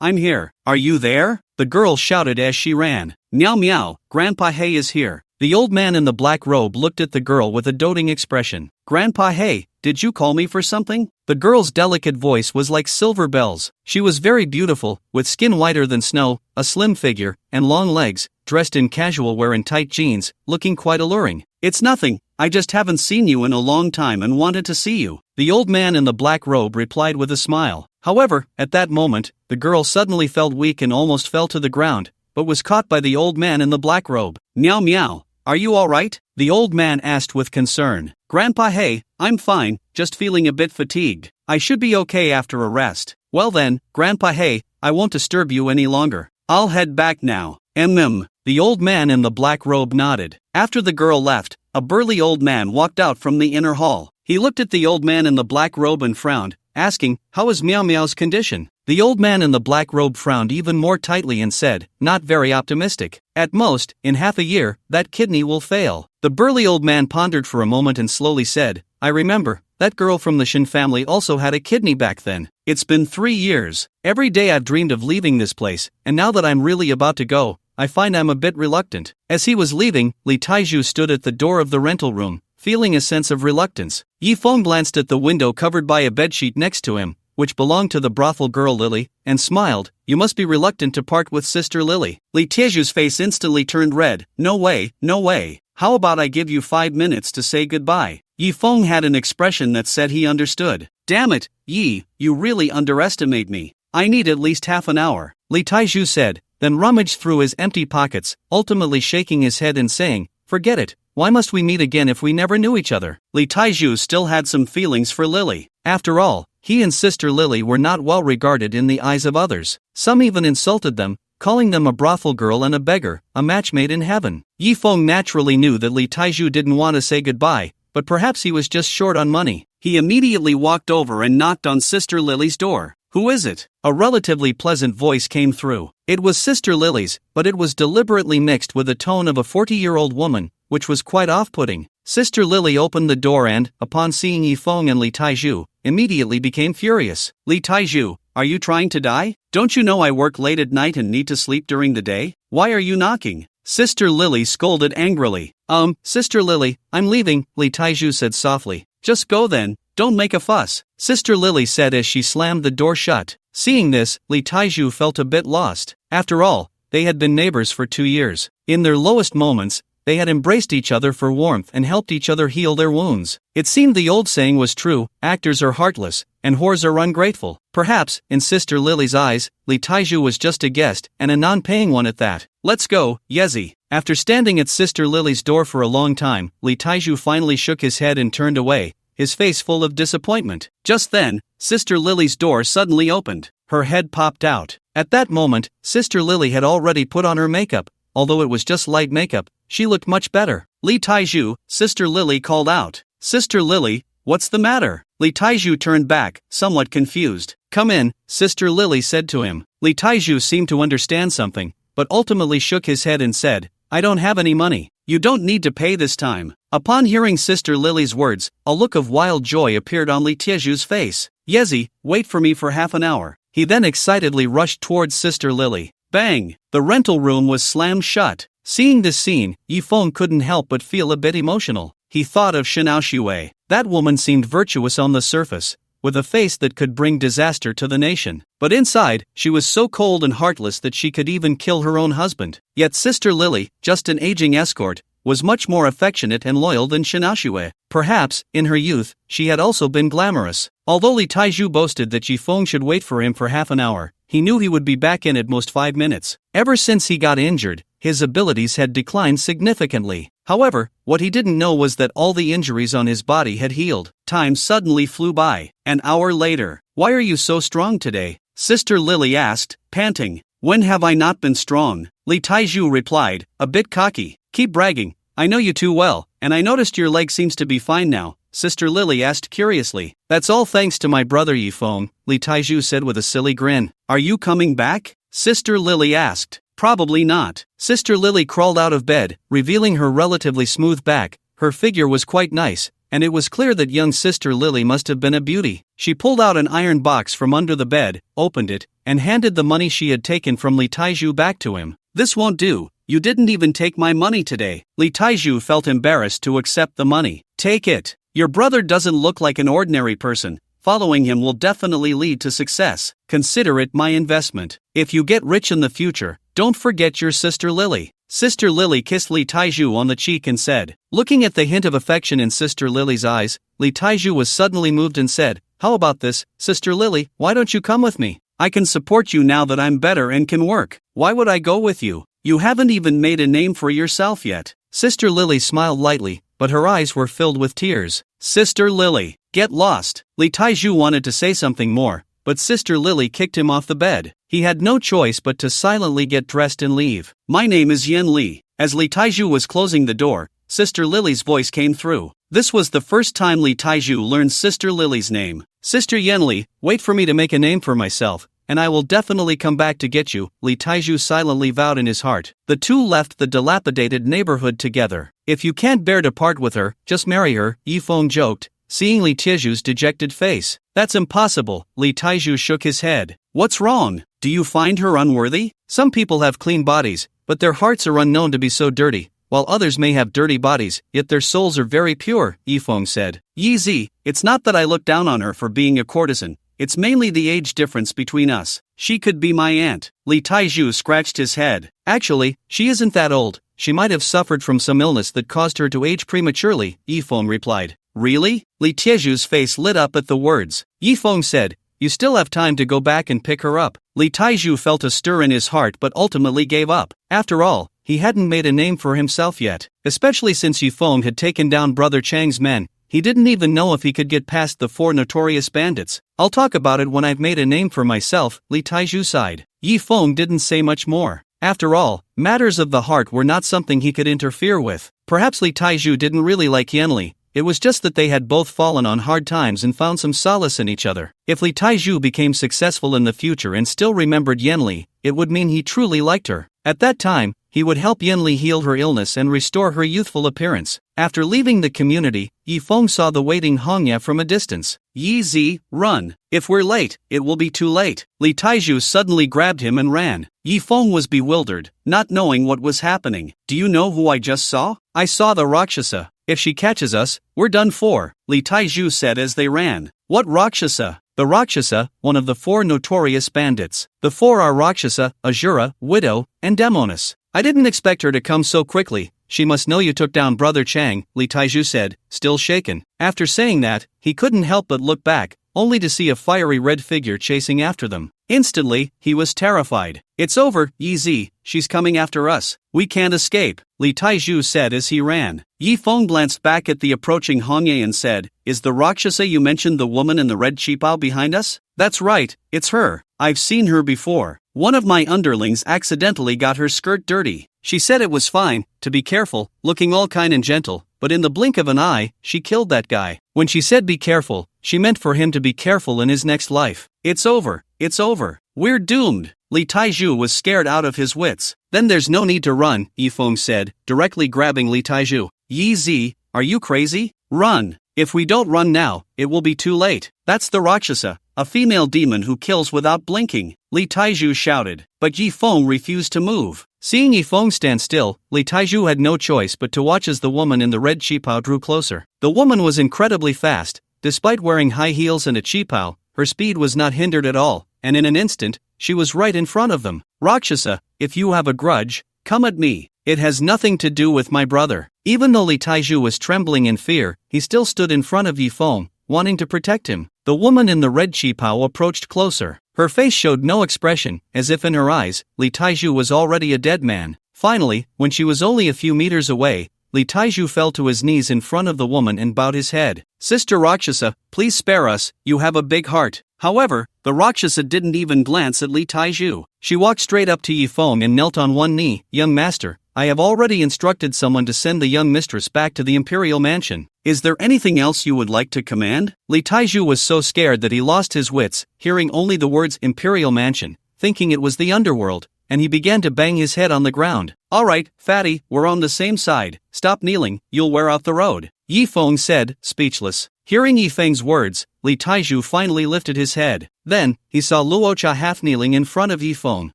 I'm here. Are you there?" the girl shouted as she ran. "Meow meow, Grandpa Hey is here." The old man in the black robe looked at the girl with a doting expression. "Grandpa Hey, did you call me for something?" The girl's delicate voice was like silver bells. She was very beautiful, with skin whiter than snow, a slim figure, and long legs, dressed in casual wear and tight jeans, looking quite alluring. "It's nothing, I just haven't seen you in a long time and wanted to see you," the old man in the black robe replied with a smile. However, at that moment, the girl suddenly felt weak and almost fell to the ground, but was caught by the old man in the black robe. "Meow meow, are you alright?" the old man asked with concern. "Grandpa Hey, I'm fine, just feeling a bit fatigued. I should be okay after a rest." "Well then, Grandpa Hey, I won't disturb you any longer. I'll head back now." The old man in the black robe nodded. After the girl left, a burly old man walked out from the inner hall. He looked at the old man in the black robe and frowned, asking, "How is Meow Meow's condition?" The old man in the black robe frowned even more tightly and said, "Not very optimistic. At most, in half a year, that kidney will fail." The burly old man pondered for a moment and slowly said, "I remember, that girl from the Shen family also had a kidney back then. It's been 3 years. Every day I've dreamed of leaving this place, and now that I'm really about to go, I find I'm a bit reluctant." As he was leaving, Li Taiju stood at the door of the rental room, feeling a sense of reluctance. Yifeng glanced at the window covered by a bedsheet next to him, which belonged to the brothel girl Lily, and smiled. "You must be reluctant to part with Sister Lily." Li Tieju's face instantly turned red. No way, no way. "How about I give you 5 minutes to say goodbye?" Yifeng had an expression that said he understood. "Damn it, Yi, you really underestimate me. I need at least half an hour," Li Taiju said, then rummaged through his empty pockets, ultimately shaking his head and saying, "Forget it. Why must we meet again if we never knew each other?" Li Taiju still had some feelings for Lily. After all, he and Sister Lily were not well regarded in the eyes of others. Some even insulted them, calling them a brothel girl and a beggar, a match made in heaven. Yifeng naturally knew that Li Taiju didn't want to say goodbye, but perhaps he was just short on money. He immediately walked over and knocked on Sister Lily's door. "Who is it?" A relatively pleasant voice came through. It was Sister Lily's, but it was deliberately mixed with the tone of a 40-year-old woman, which was quite off-putting. Sister Lily opened the door and, upon seeing Yifeng and Li Taiju, immediately became furious. "Li Taiju, are you trying to die? Don't you know I work late at night and need to sleep during the day? Why are you knocking?" Sister Lily scolded angrily. Sister Lily, I'm leaving," Li Taiju said softly. "Just go then, don't make a fuss," Sister Lily said as she slammed the door shut. Seeing this, Li Taiju felt a bit lost. After all, they had been neighbors for 2 years. In their lowest moments, they had embraced each other for warmth and helped each other heal their wounds. It seemed the old saying was true, actors are heartless, and whores are ungrateful. Perhaps, in Sister Lily's eyes, Lee Taiju was just a guest, and a non-paying one at that. Let's go, Yezi. After standing at Sister Lily's door for a long time, Lee Taiju finally shook his head and turned away, his face full of disappointment. Just then, Sister Lily's door suddenly opened. Her head popped out. At that moment, Sister Lily had already put on her makeup. Although it was just light makeup, she looked much better. Lee Taiju, Sister Lily called out. Sister Lily, what's the matter? Lee Taiju turned back, somewhat confused. Come in, Sister Lily said to him. Lee Taiju seemed to understand something, but ultimately shook his head and said, I don't have any money. You don't need to pay this time. Upon hearing Sister Lily's words, a look of wild joy appeared on Lee Taeju's face. Yezi, wait for me for half an hour. He then excitedly rushed towards Sister Lily. Bang! The rental room was slammed shut. Seeing this scene, Yifeng couldn't help but feel a bit emotional. He thought of Shinao Shui. That woman seemed virtuous on the surface, with a face that could bring disaster to the nation. But inside, she was so cold and heartless that she could even kill her own husband. Yet Sister Lily, just an aging escort, was much more affectionate and loyal than Shinao Shui. Perhaps, in her youth, she had also been glamorous. Although Lee Taiju boasted that Yifeng should wait for him for half an hour, he knew he would be back in at most 5 minutes. Ever since he got injured, his abilities had declined significantly. However, what he didn't know was that all the injuries on his body had healed. Time suddenly flew by. An hour later. Why are you so strong today? Sister Lily asked, panting. When have I not been strong? Lee Taiju replied, a bit cocky. Keep bragging. I know you too well, and I noticed your leg seems to be fine now. Sister Lily asked curiously. That's all thanks to my brother Yifeng, Lee Taiju said with a silly grin. Are you coming back? Sister Lily asked. Probably not. Sister Lily crawled out of bed, revealing her relatively smooth back. Her figure was quite nice, and it was clear that young Sister Lily must have been a beauty. She pulled out an iron box from under the bed, opened it, and handed the money she had taken from Lee Taiju back to him. This won't do. You didn't even take my money today. Lee Taiju felt embarrassed to accept the money. Take it. Your brother doesn't look like an ordinary person. Following him will definitely lead to success. Consider it my investment. If you get rich in the future, don't forget your Sister Lily. Sister Lily kissed Lee Taiju on the cheek and said, looking at the hint of affection in Sister Lily's eyes, Lee Taiju was suddenly moved and said, how about this, Sister Lily, why don't you come with me? I can support you now that I'm better and can work. Why would I go with you? You haven't even made a name for yourself yet. Sister Lily smiled lightly, but her eyes were filled with tears. Sister Lily, get lost. Lee Taiju wanted to say something more, but Sister Lily kicked him off the bed. He had no choice but to silently get dressed and leave. My name is Yen Li. As Lee Taiju was closing the door, Sister Lily's voice came through. This was the first time Lee Taiju learned Sister Lily's name. Sister Yen Li, wait for me to make a name for myself, and I will definitely come back to get you, Lee Taiju silently vowed in his heart. The two left the dilapidated neighborhood together. If you can't bear to part with her, just marry her, Yifeng joked, seeing Lee Taiju's dejected face. That's impossible, Lee Taiju shook his head. What's wrong? Do you find her unworthy? Some people have clean bodies, but their hearts are unknown to be so dirty, while others may have dirty bodies, yet their souls are very pure, Yifeng said. Yi, it's not that I look down on her for being a courtesan. It's mainly the age difference between us. She could be my aunt. Lee Taiju scratched his head. Actually, she isn't that old. She might have suffered from some illness that caused her to age prematurely, Yifeng replied. Really? Lee Taiju's face lit up at the words. Yifeng said, you still have time to go back and pick her up. Lee Taiju felt a stir in his heart but ultimately gave up. After all, he hadn't made a name for himself yet. Especially since Yifeng had taken down Brother Chang's men, he didn't even know if he could get past the 4 notorious bandits. I'll talk about it when I've made a name for myself, Lee Taiju sighed. Yifeng didn't say much more. After all, matters of the heart were not something he could interfere with. Perhaps Lee Taiju didn't really like Yanli. It was just that they had both fallen on hard times and found some solace in each other. If Lee Taiju became successful in the future and still remembered Yanli, it would mean he truly liked her. At that time, he would help Yanli heal her illness and restore her youthful appearance. After leaving the community, Yifeng saw the waiting Hongya from a distance. Yi, run. If we're late, it will be too late. Lee Taiju suddenly grabbed him and ran. Yifeng was bewildered, not knowing what was happening. Do you know who I just saw? I saw the Rakshasa. If she catches us, we're done for, Lee Taiju said as they ran. What Rakshasa? The Rakshasa, one of the 4 notorious bandits. The 4 are Rakshasa, Ajura, Widow, and Demonis. I didn't expect her to come so quickly, she must know you took down Brother Chang, Li Taiju said, still shaken. After saying that, he couldn't help but look back, only to see a fiery red figure chasing after them. Instantly, he was terrified. It's over, Yi Zi, she's coming after us. We can't escape, Li Taiju said as he ran. Yi Feng glanced back at the approaching Hong Ye and said, Is the Rakshasa you mentioned the woman in the red qipao behind us? That's right, it's her. I've seen her before. One of my underlings accidentally got her skirt dirty. She said it was fine, to be careful, looking all kind and gentle, but in the blink of an eye, she killed that guy. When she said be careful, she meant for him to be careful in his next life. It's over, it's over. We're doomed. Li Taiju was scared out of his wits. Then there's no need to run, Yi Feng said, directly grabbing Li Taiju. Yi Zi, are you crazy? Run. If we don't run now, it will be too late. That's the Rakshasa, a female demon who kills without blinking, Li Taiju shouted. But Yi Feng refused to move. Seeing Yi Feng stand still, Li Taiju had no choice but to watch as the woman in the red qipao drew closer. The woman was incredibly fast. Despite wearing high heels and a qipao, her speed was not hindered at all, and in an instant, she was right in front of them. Rakshasa, if you have a grudge, come at me. It has nothing to do with my brother. Even though Li Taiju was trembling in fear, he still stood in front of Yi Feng, wanting to protect him. The woman in the red qipao approached closer. Her face showed no expression, as if in her eyes, Li Taiju was already a dead man. Finally, when she was only a few meters away, Li Taiju fell to his knees in front of the woman and bowed his head. Sister Rakshasa, please spare us, you have a big heart. However, the Rakshasa didn't even glance at Li Taiju. She walked straight up to Yi Feng and knelt on one knee. Young master, I have already instructed someone to send the young mistress back to the imperial mansion. Is there anything else you would like to command? Li Taiju was so scared that he lost his wits, hearing only the words imperial mansion, thinking it was the underworld, and he began to bang his head on the ground. Alright, fatty, we're on the same side. Stop kneeling, you'll wear out the road, Yi Feng said, speechless. Hearing Yi Feng's words, Li Taiju finally lifted his head. Then, he saw Luocha half-kneeling in front of Yi Feng.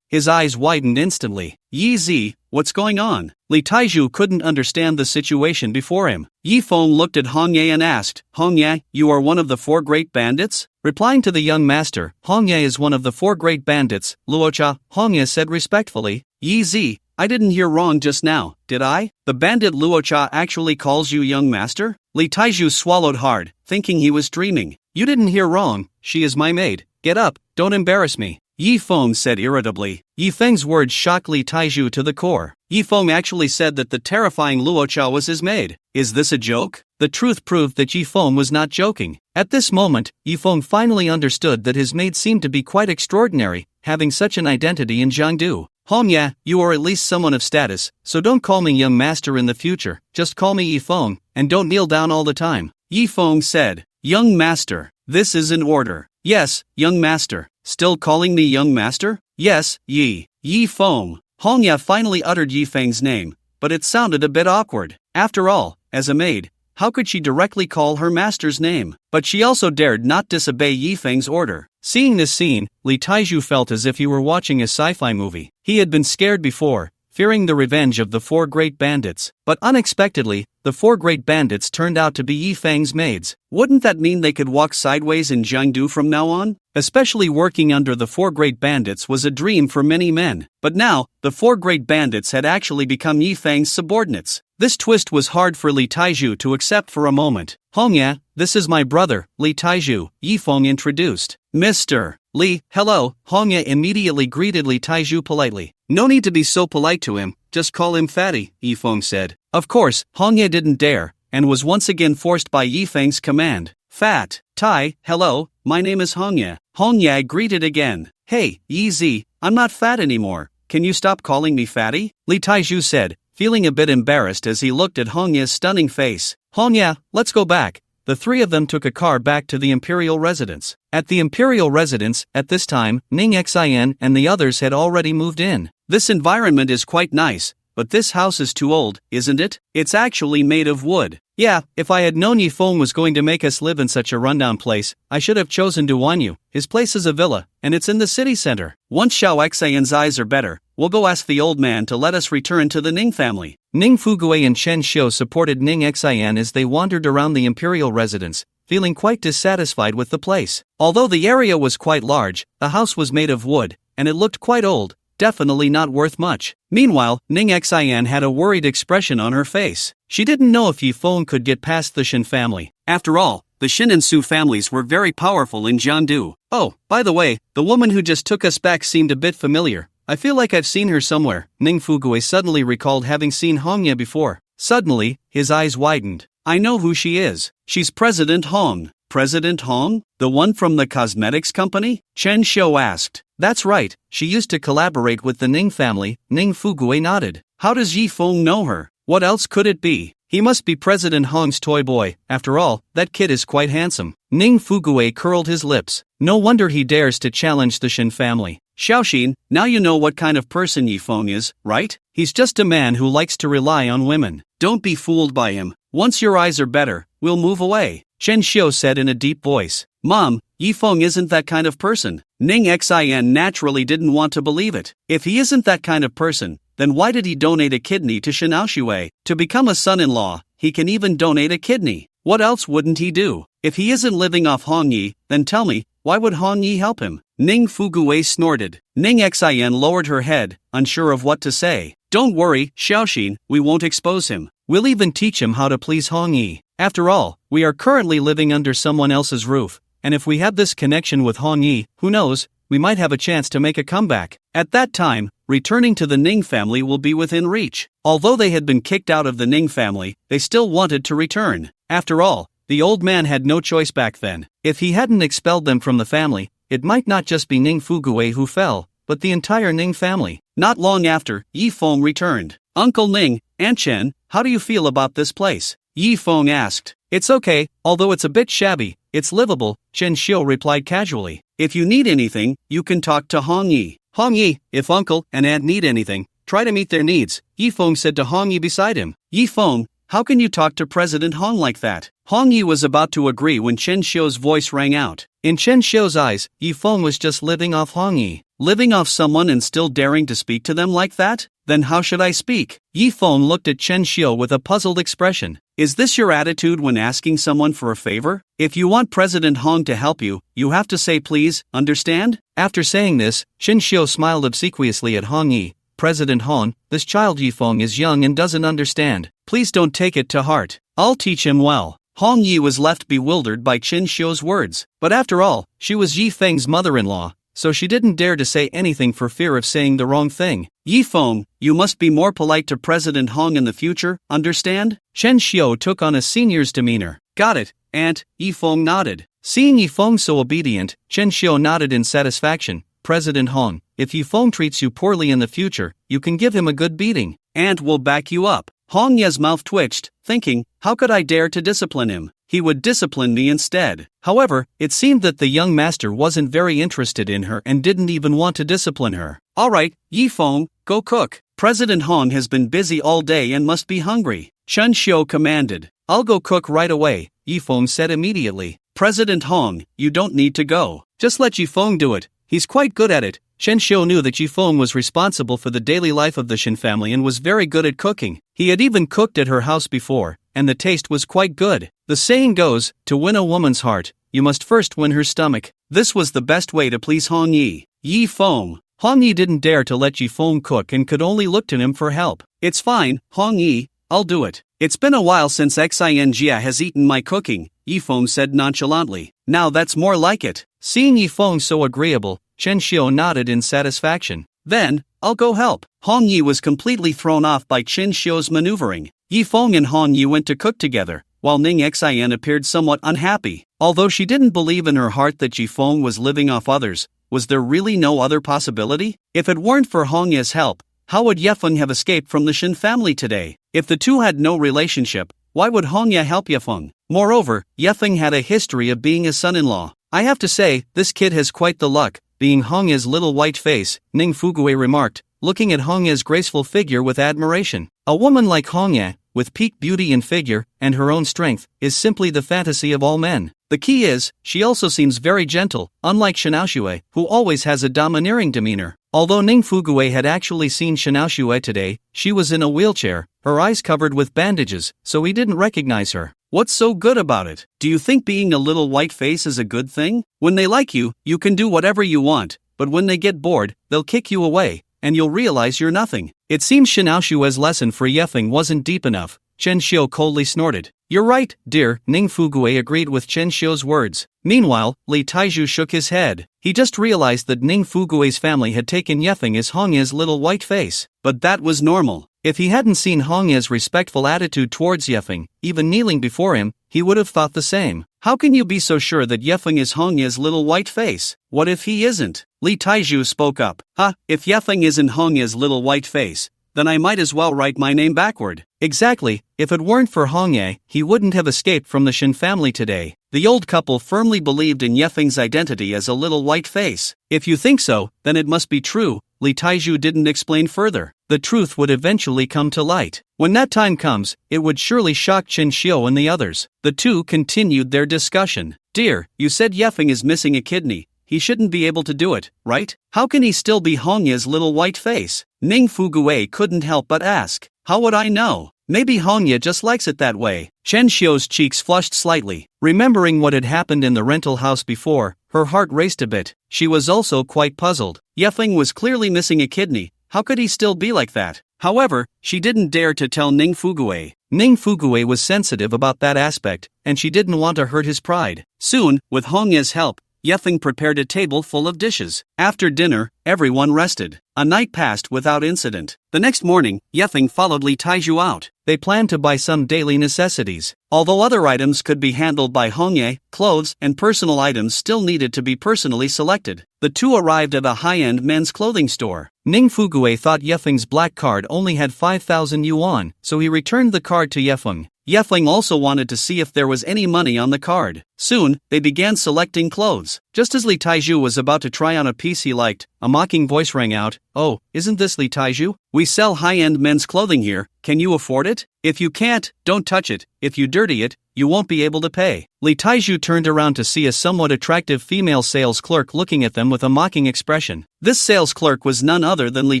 His eyes widened instantly. Yi Zi, what's going on? Li Taiju couldn't understand the situation before him. Yi Feng looked at Hong Ye and asked, Hong Ye, you are one of the 4 great bandits? Replying to the young master, Hong Ye is one of the 4 great bandits, Luocha, Hong Ye said respectfully. Yi Zi, I didn't hear wrong just now, did I? The bandit Luocha actually calls you young master? Li Taiju swallowed hard, thinking he was dreaming. You didn't hear wrong, she is my maid. Get up, don't embarrass me, Yi Feng said irritably. Yi Feng's words shocked Li Taiju to the core. Yi Feng actually said that the terrifying Luocha was his maid. Is this a joke? The truth proved that Yi Feng was not joking. At this moment, Yi Feng finally understood that his maid seemed to be quite extraordinary, having such an identity in Jiangdu. Hong Ye, you are at least someone of status, so don't call me young master in the future, just call me Yi Feng, and don't kneel down all the time, Yi Feng said. Young master, this is an order. Yes, young master. Still calling me young master? Yes, Yi Feng. Hong Ye finally uttered Yi Feng's name, but it sounded a bit awkward. After all, as a maid, how could she directly call her master's name? But she also dared not disobey Yi Feng's order. Seeing this scene, Li Taiju felt as if he were watching a sci-fi movie. He had been scared before, fearing the revenge of the 4 great bandits. But unexpectedly, the 4 great bandits turned out to be Yi Feng's maids. Wouldn't that mean they could walk sideways in Jiangdu from now on? Especially working under the 4 great bandits was a dream for many men. But now, the 4 great bandits had actually become Yi Feng's subordinates. This twist was hard for Li Taiju to accept for a moment. Hong Ye, this is my brother, Li Taiju, Yi Feng introduced. Mr. Li, hello, Hong Ye immediately greeted Li Taiju politely. No need to be so polite to him, just call him fatty, Yi Feng said. Of course, Hong Ye didn't dare, and was once again forced by Yi Feng's command. Fat, Tai, hello, my name is Hong Ye. Hong Ye greeted again. Hey, Yi Zi, I'm not fat anymore, can you stop calling me fatty? Li Taiju said, feeling a bit embarrassed as he looked at Hong Ye's stunning face. Hong Ye, let's go back. The 3 of them took a car back to the imperial residence. At the imperial residence, at this time, Ning Xin and the others had already moved in. This environment is quite nice, but this house is too old, isn't it? It's actually made of wood. Yeah, if I had known Yi Feng was going to make us live in such a rundown place, I should have chosen Duanyu. His place is a villa, and it's in the city center. Once Xiao Xian's eyes are better, we'll go ask the old man to let us return to the Ning family. Ning Fugue and Chen Xiu supported Ning Xian as they wandered around the imperial residence, feeling quite dissatisfied with the place. Although the area was quite large, the house was made of wood, and it looked quite old. definitely not worth much. Meanwhile, Ning Xian had a worried expression on her face. She didn't know if Yi Feng could get past the Shin family. After all, the Shin and Su families were very powerful in Jiandu. Oh, by the way, the woman who just took us back seemed a bit familiar. I feel like I've seen her somewhere. Ning Fugui suddenly recalled having seen Hongye before. Suddenly, his eyes widened. I know who she is. She's President Hong. President Hong? The one from the cosmetics company? Chen Xiu asked. That's right, she used to collaborate with the Ning family. Ning Fugui nodded. How does Yi Feng know her? What else could it be? He must be President Hong's toy boy. After all, that kid is quite handsome. Ning Fugui curled his lips. No wonder he dares to challenge the Shin family. Xiaoxin, now you know what kind of person Yi Feng is, right? He's just a man who likes to rely on women. Don't be fooled by him. Once your eyes are better, we'll move away. Chen Xiu said in a deep voice. Mom, Yi Feng isn't that kind of person. Ning Xian naturally didn't want to believe it. If he isn't that kind of person, then why did he donate a kidney to Xiaoshui? To become a son-in-law, he can even donate a kidney. What else wouldn't he do? If he isn't living off Hong Yi, then tell me, why would Hong Yi help him? Ning Fugui snorted. Ning Xian lowered her head, unsure of what to say. Don't worry, Xiaoxin, we won't expose him. We'll even teach him how to please Hong Yi. After all, we are currently living under someone else's roof, and if we have this connection with Hong Yi, who knows, we might have a chance to make a comeback. At that time, returning to the Ning family will be within reach. Although they had been kicked out of the Ning family, they still wanted to return. After all, the old man had no choice back then. If he hadn't expelled them from the family, it might not just be Ning Fugui who fell, but the entire Ning family. Not long after, Yi Feng returned. Uncle Ning, Aunt Chen, how do you feel about this place? Yi Feng asked. It's okay, although it's a bit shabby, it's livable, Chen Xiu replied casually. If you need anything, you can talk to Hong Yi. Hong Yi, if Uncle and Aunt need anything, try to meet their needs, Yi Feng said to Hong Yi beside him. Yi Feng, how can you talk to President Hong like that? Hong Yi was about to agree when Chen Xiu's voice rang out. In Chen Xiu's eyes, Yi Feng was just living off Hong Yi. Living off someone and still daring to speak to them like that? Then how should I speak? Yi Feng looked at Chen Xiu with a puzzled expression. Is this your attitude when asking someone for a favor? If you want President Hong to help you, you have to say please, understand? After saying this, Chen Xiu smiled obsequiously at Hong Yi. President Hong, this child Yi Feng is young and doesn't understand. Please don't take it to heart. I'll teach him well. Hong Yi was left bewildered by Chen Xiu's words. But after all, she was Yi Feng's mother-in-law, so she didn't dare to say anything for fear of saying the wrong thing. Yi Feng, you must be more polite to President Hong in the future, understand? Chen Xiu took on a senior's demeanor. Got it, Aunt, Yi Feng nodded. Seeing Yi Feng so obedient, Chen Xiu nodded in satisfaction. President Hong, if Yi Feng treats you poorly in the future, you can give him a good beating. Aunt will back you up. Hong Ye's mouth twitched, thinking, how could I dare to discipline him? He would discipline me instead. However, it seemed that the young master wasn't very interested in her and didn't even want to discipline her. Alright, Yi Feng, go cook. President Hong has been busy all day and must be hungry. Chen Xiu commanded. I'll go cook right away, Yi Feng said immediately. President Hong, you don't need to go. Just let Yi Feng do it. He's quite good at it. Chen Xiu knew that Yi Feng was responsible for the daily life of the Shin family and was very good at cooking. He had even cooked at her house before, and the taste was quite good. The saying goes, to win a woman's heart, you must first win her stomach. This was the best way to please Hong Yi. Yi Feng. Hong Yi didn't dare to let Yi Feng cook and could only look to him for help. It's fine, Hong Yi, I'll do it. It's been a while since Xin Jia has eaten my cooking, Yi Feng said nonchalantly. Now that's more like it. Seeing Yi Feng so agreeable, Chen Xiu nodded in satisfaction. Then, I'll go help. Hong Yi was completely thrown off by Chen Xiu's maneuvering. Yi Feng and Hong Yi went to cook together, while Ning Xian appeared somewhat unhappy. Although she didn't believe in her heart that Yi Feng was living off others, was there really no other possibility? If it weren't for Hong Ye's help, how would Ye Feng have escaped from the Shin family today? If the two had no relationship, why would Hong Ye help Ye Feng? Moreover, Ye Feng had a history of being a son-in-law. I have to say, this kid has quite the luck, being Hong Ye's little white face, Ning Fugui remarked, looking at Hong Ye's graceful figure with admiration. A woman like Hong Ye, with peak beauty and figure, and her own strength, is simply the fantasy of all men. The key is, she also seems very gentle, unlike Xiaoshui, who always has a domineering demeanor. Although Ning Fugui had actually seen Xiaoshui today, she was in a wheelchair, her eyes covered with bandages, so he didn't recognize her. What's so good about it? Do you think being a little white face is a good thing? When they like you, you can do whatever you want, but when they get bored, they'll kick you away, and you'll realize you're nothing. It seems Shinaoshua's lesson for Yefeng wasn't deep enough, Chen Xiu coldly snorted. You're right, dear, Ning Fugui agreed with Chen Xiu's words. Meanwhile, Li Taiju shook his head. He just realized that Ning Fugui's family had taken Yefeng as Hongye's little white face. But that was normal. If he hadn't seen Hongye's respectful attitude towards Yefeng, even kneeling before him, he would have thought the same. How can you be so sure that Yefeng is Hongye's little white face? What if he isn't? Li Taiju spoke up. If Yefeng isn't Hongye's little white face, then I might as well write my name backward. Exactly, if it weren't for Hongye, he wouldn't have escaped from the Shin family today. The old couple firmly believed in Yefeng's identity as a little white face. If you think so, then it must be true, Li Taiju didn't explain further. The truth would eventually come to light. When that time comes, it would surely shock Chen Xiu and the others. The two continued their discussion. Dear, you said Yefeng is missing a kidney. He shouldn't be able to do it, right? How can he still be Hongye's little white face? Ning Fugui couldn't help but ask. How would I know? Maybe Hongye just likes it that way. Chen Xiu's cheeks flushed slightly. Remembering what had happened in the rental house before, her heart raced a bit. She was also quite puzzled. Yefeng was clearly missing a kidney. How could he still be like that? However, she didn't dare to tell Ning Fugui. Ning Fugui was sensitive about that aspect, and she didn't want to hurt his pride. Soon, with Hongye's help, Yefeng prepared a table full of dishes. After dinner, everyone rested. A night passed without incident. The next morning, Yefeng followed Li Taiju out. They planned to buy some daily necessities. Although other items could be handled by Hongye, clothes and personal items still needed to be personally selected. The two arrived at a high-end men's clothing store. Ning Fugui thought Yefeng's black card only had 5,000 yuan, so he returned the card to Yefeng. Yefeng also wanted to see if there was any money on the card. Soon, they began selecting clothes. Just as Li Taiju was about to try on a piece he liked, a mocking voice rang out. Oh, isn't this Li Taiju? We sell high-end men's clothing here. Can you afford it? If you can't, don't touch it. If you dirty it, you won't be able to pay. Li Taiju turned around to see a somewhat attractive female sales clerk looking at them with a mocking expression. This sales clerk was none other than Li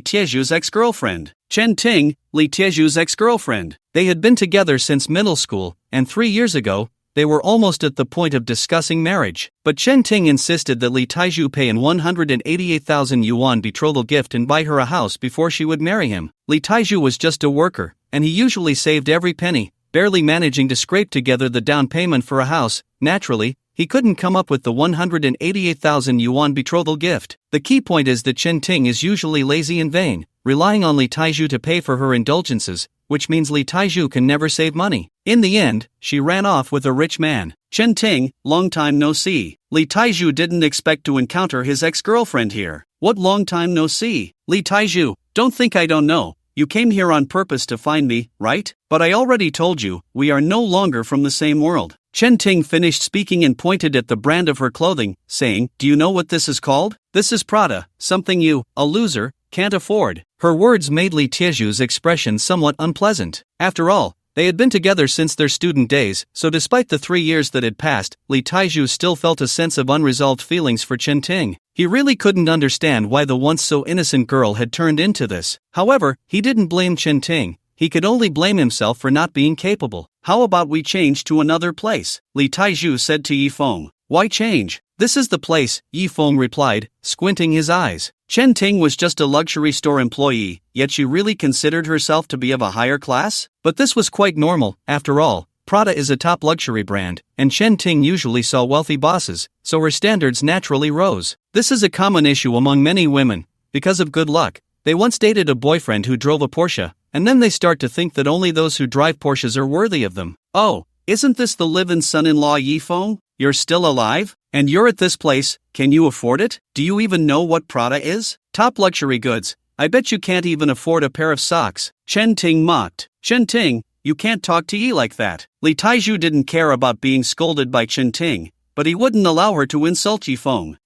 Tieju's ex-girlfriend. Chen Ting, Li Tieju's ex-girlfriend. They had been together since middle school, and 3 years ago, they were almost at the point of discussing marriage. But Chen Ting insisted that Li Taiju pay an 188,000 yuan betrothal gift and buy her a house before she would marry him. Li Taiju was just a worker, and he usually saved every penny, barely managing to scrape together the down payment for a house. Naturally, he couldn't come up with the 188,000 yuan betrothal gift. The key point is that Chen Ting is usually lazy and vain, relying on Li Taiju to pay for her indulgences, which means Li Taiju can never save money. In the end, she ran off with a rich man. Chen Ting, long time no see. Li Taiju didn't expect to encounter his ex-girlfriend here. What long time no see? Li Taiju, don't think I don't know. You came here on purpose to find me, right? But I already told you, we are no longer from the same world. Chen Ting finished speaking and pointed at the brand of her clothing, saying, Do you know what this is called? This is Prada, something you, a loser, can't afford. Her words made Li Tieju's expression somewhat unpleasant. After all, they had been together since their student days, so despite the 3 years that had passed, Li Taiju still felt a sense of unresolved feelings for Chen Ting. He really couldn't understand why the once so innocent girl had turned into this. However, he didn't blame Chen Ting. He could only blame himself for not being capable. How about we change to another place? Li Taiju said to Yifeng. Why change? This is the place, Yifeng replied, squinting his eyes. Chen Ting was just a luxury store employee, yet she really considered herself to be of a higher class? But this was quite normal, after all. Prada is a top luxury brand, and Chen Ting usually saw wealthy bosses, so her standards naturally rose. This is a common issue among many women. Because of good luck, they once dated a boyfriend who drove a Porsche, and then they start to think that only those who drive Porsches are worthy of them. Oh, isn't this the live-in son-in-law Yifeng? You're still alive? And you're at this place, can you afford it? Do you even know what Prada is? Top luxury goods. I bet you can't even afford a pair of socks. Chen Ting mocked. Chen Ting, you can't talk to Yi like that. Li Taiju didn't care about being scolded by Chen Ting, but he wouldn't allow her to insult Yifeng.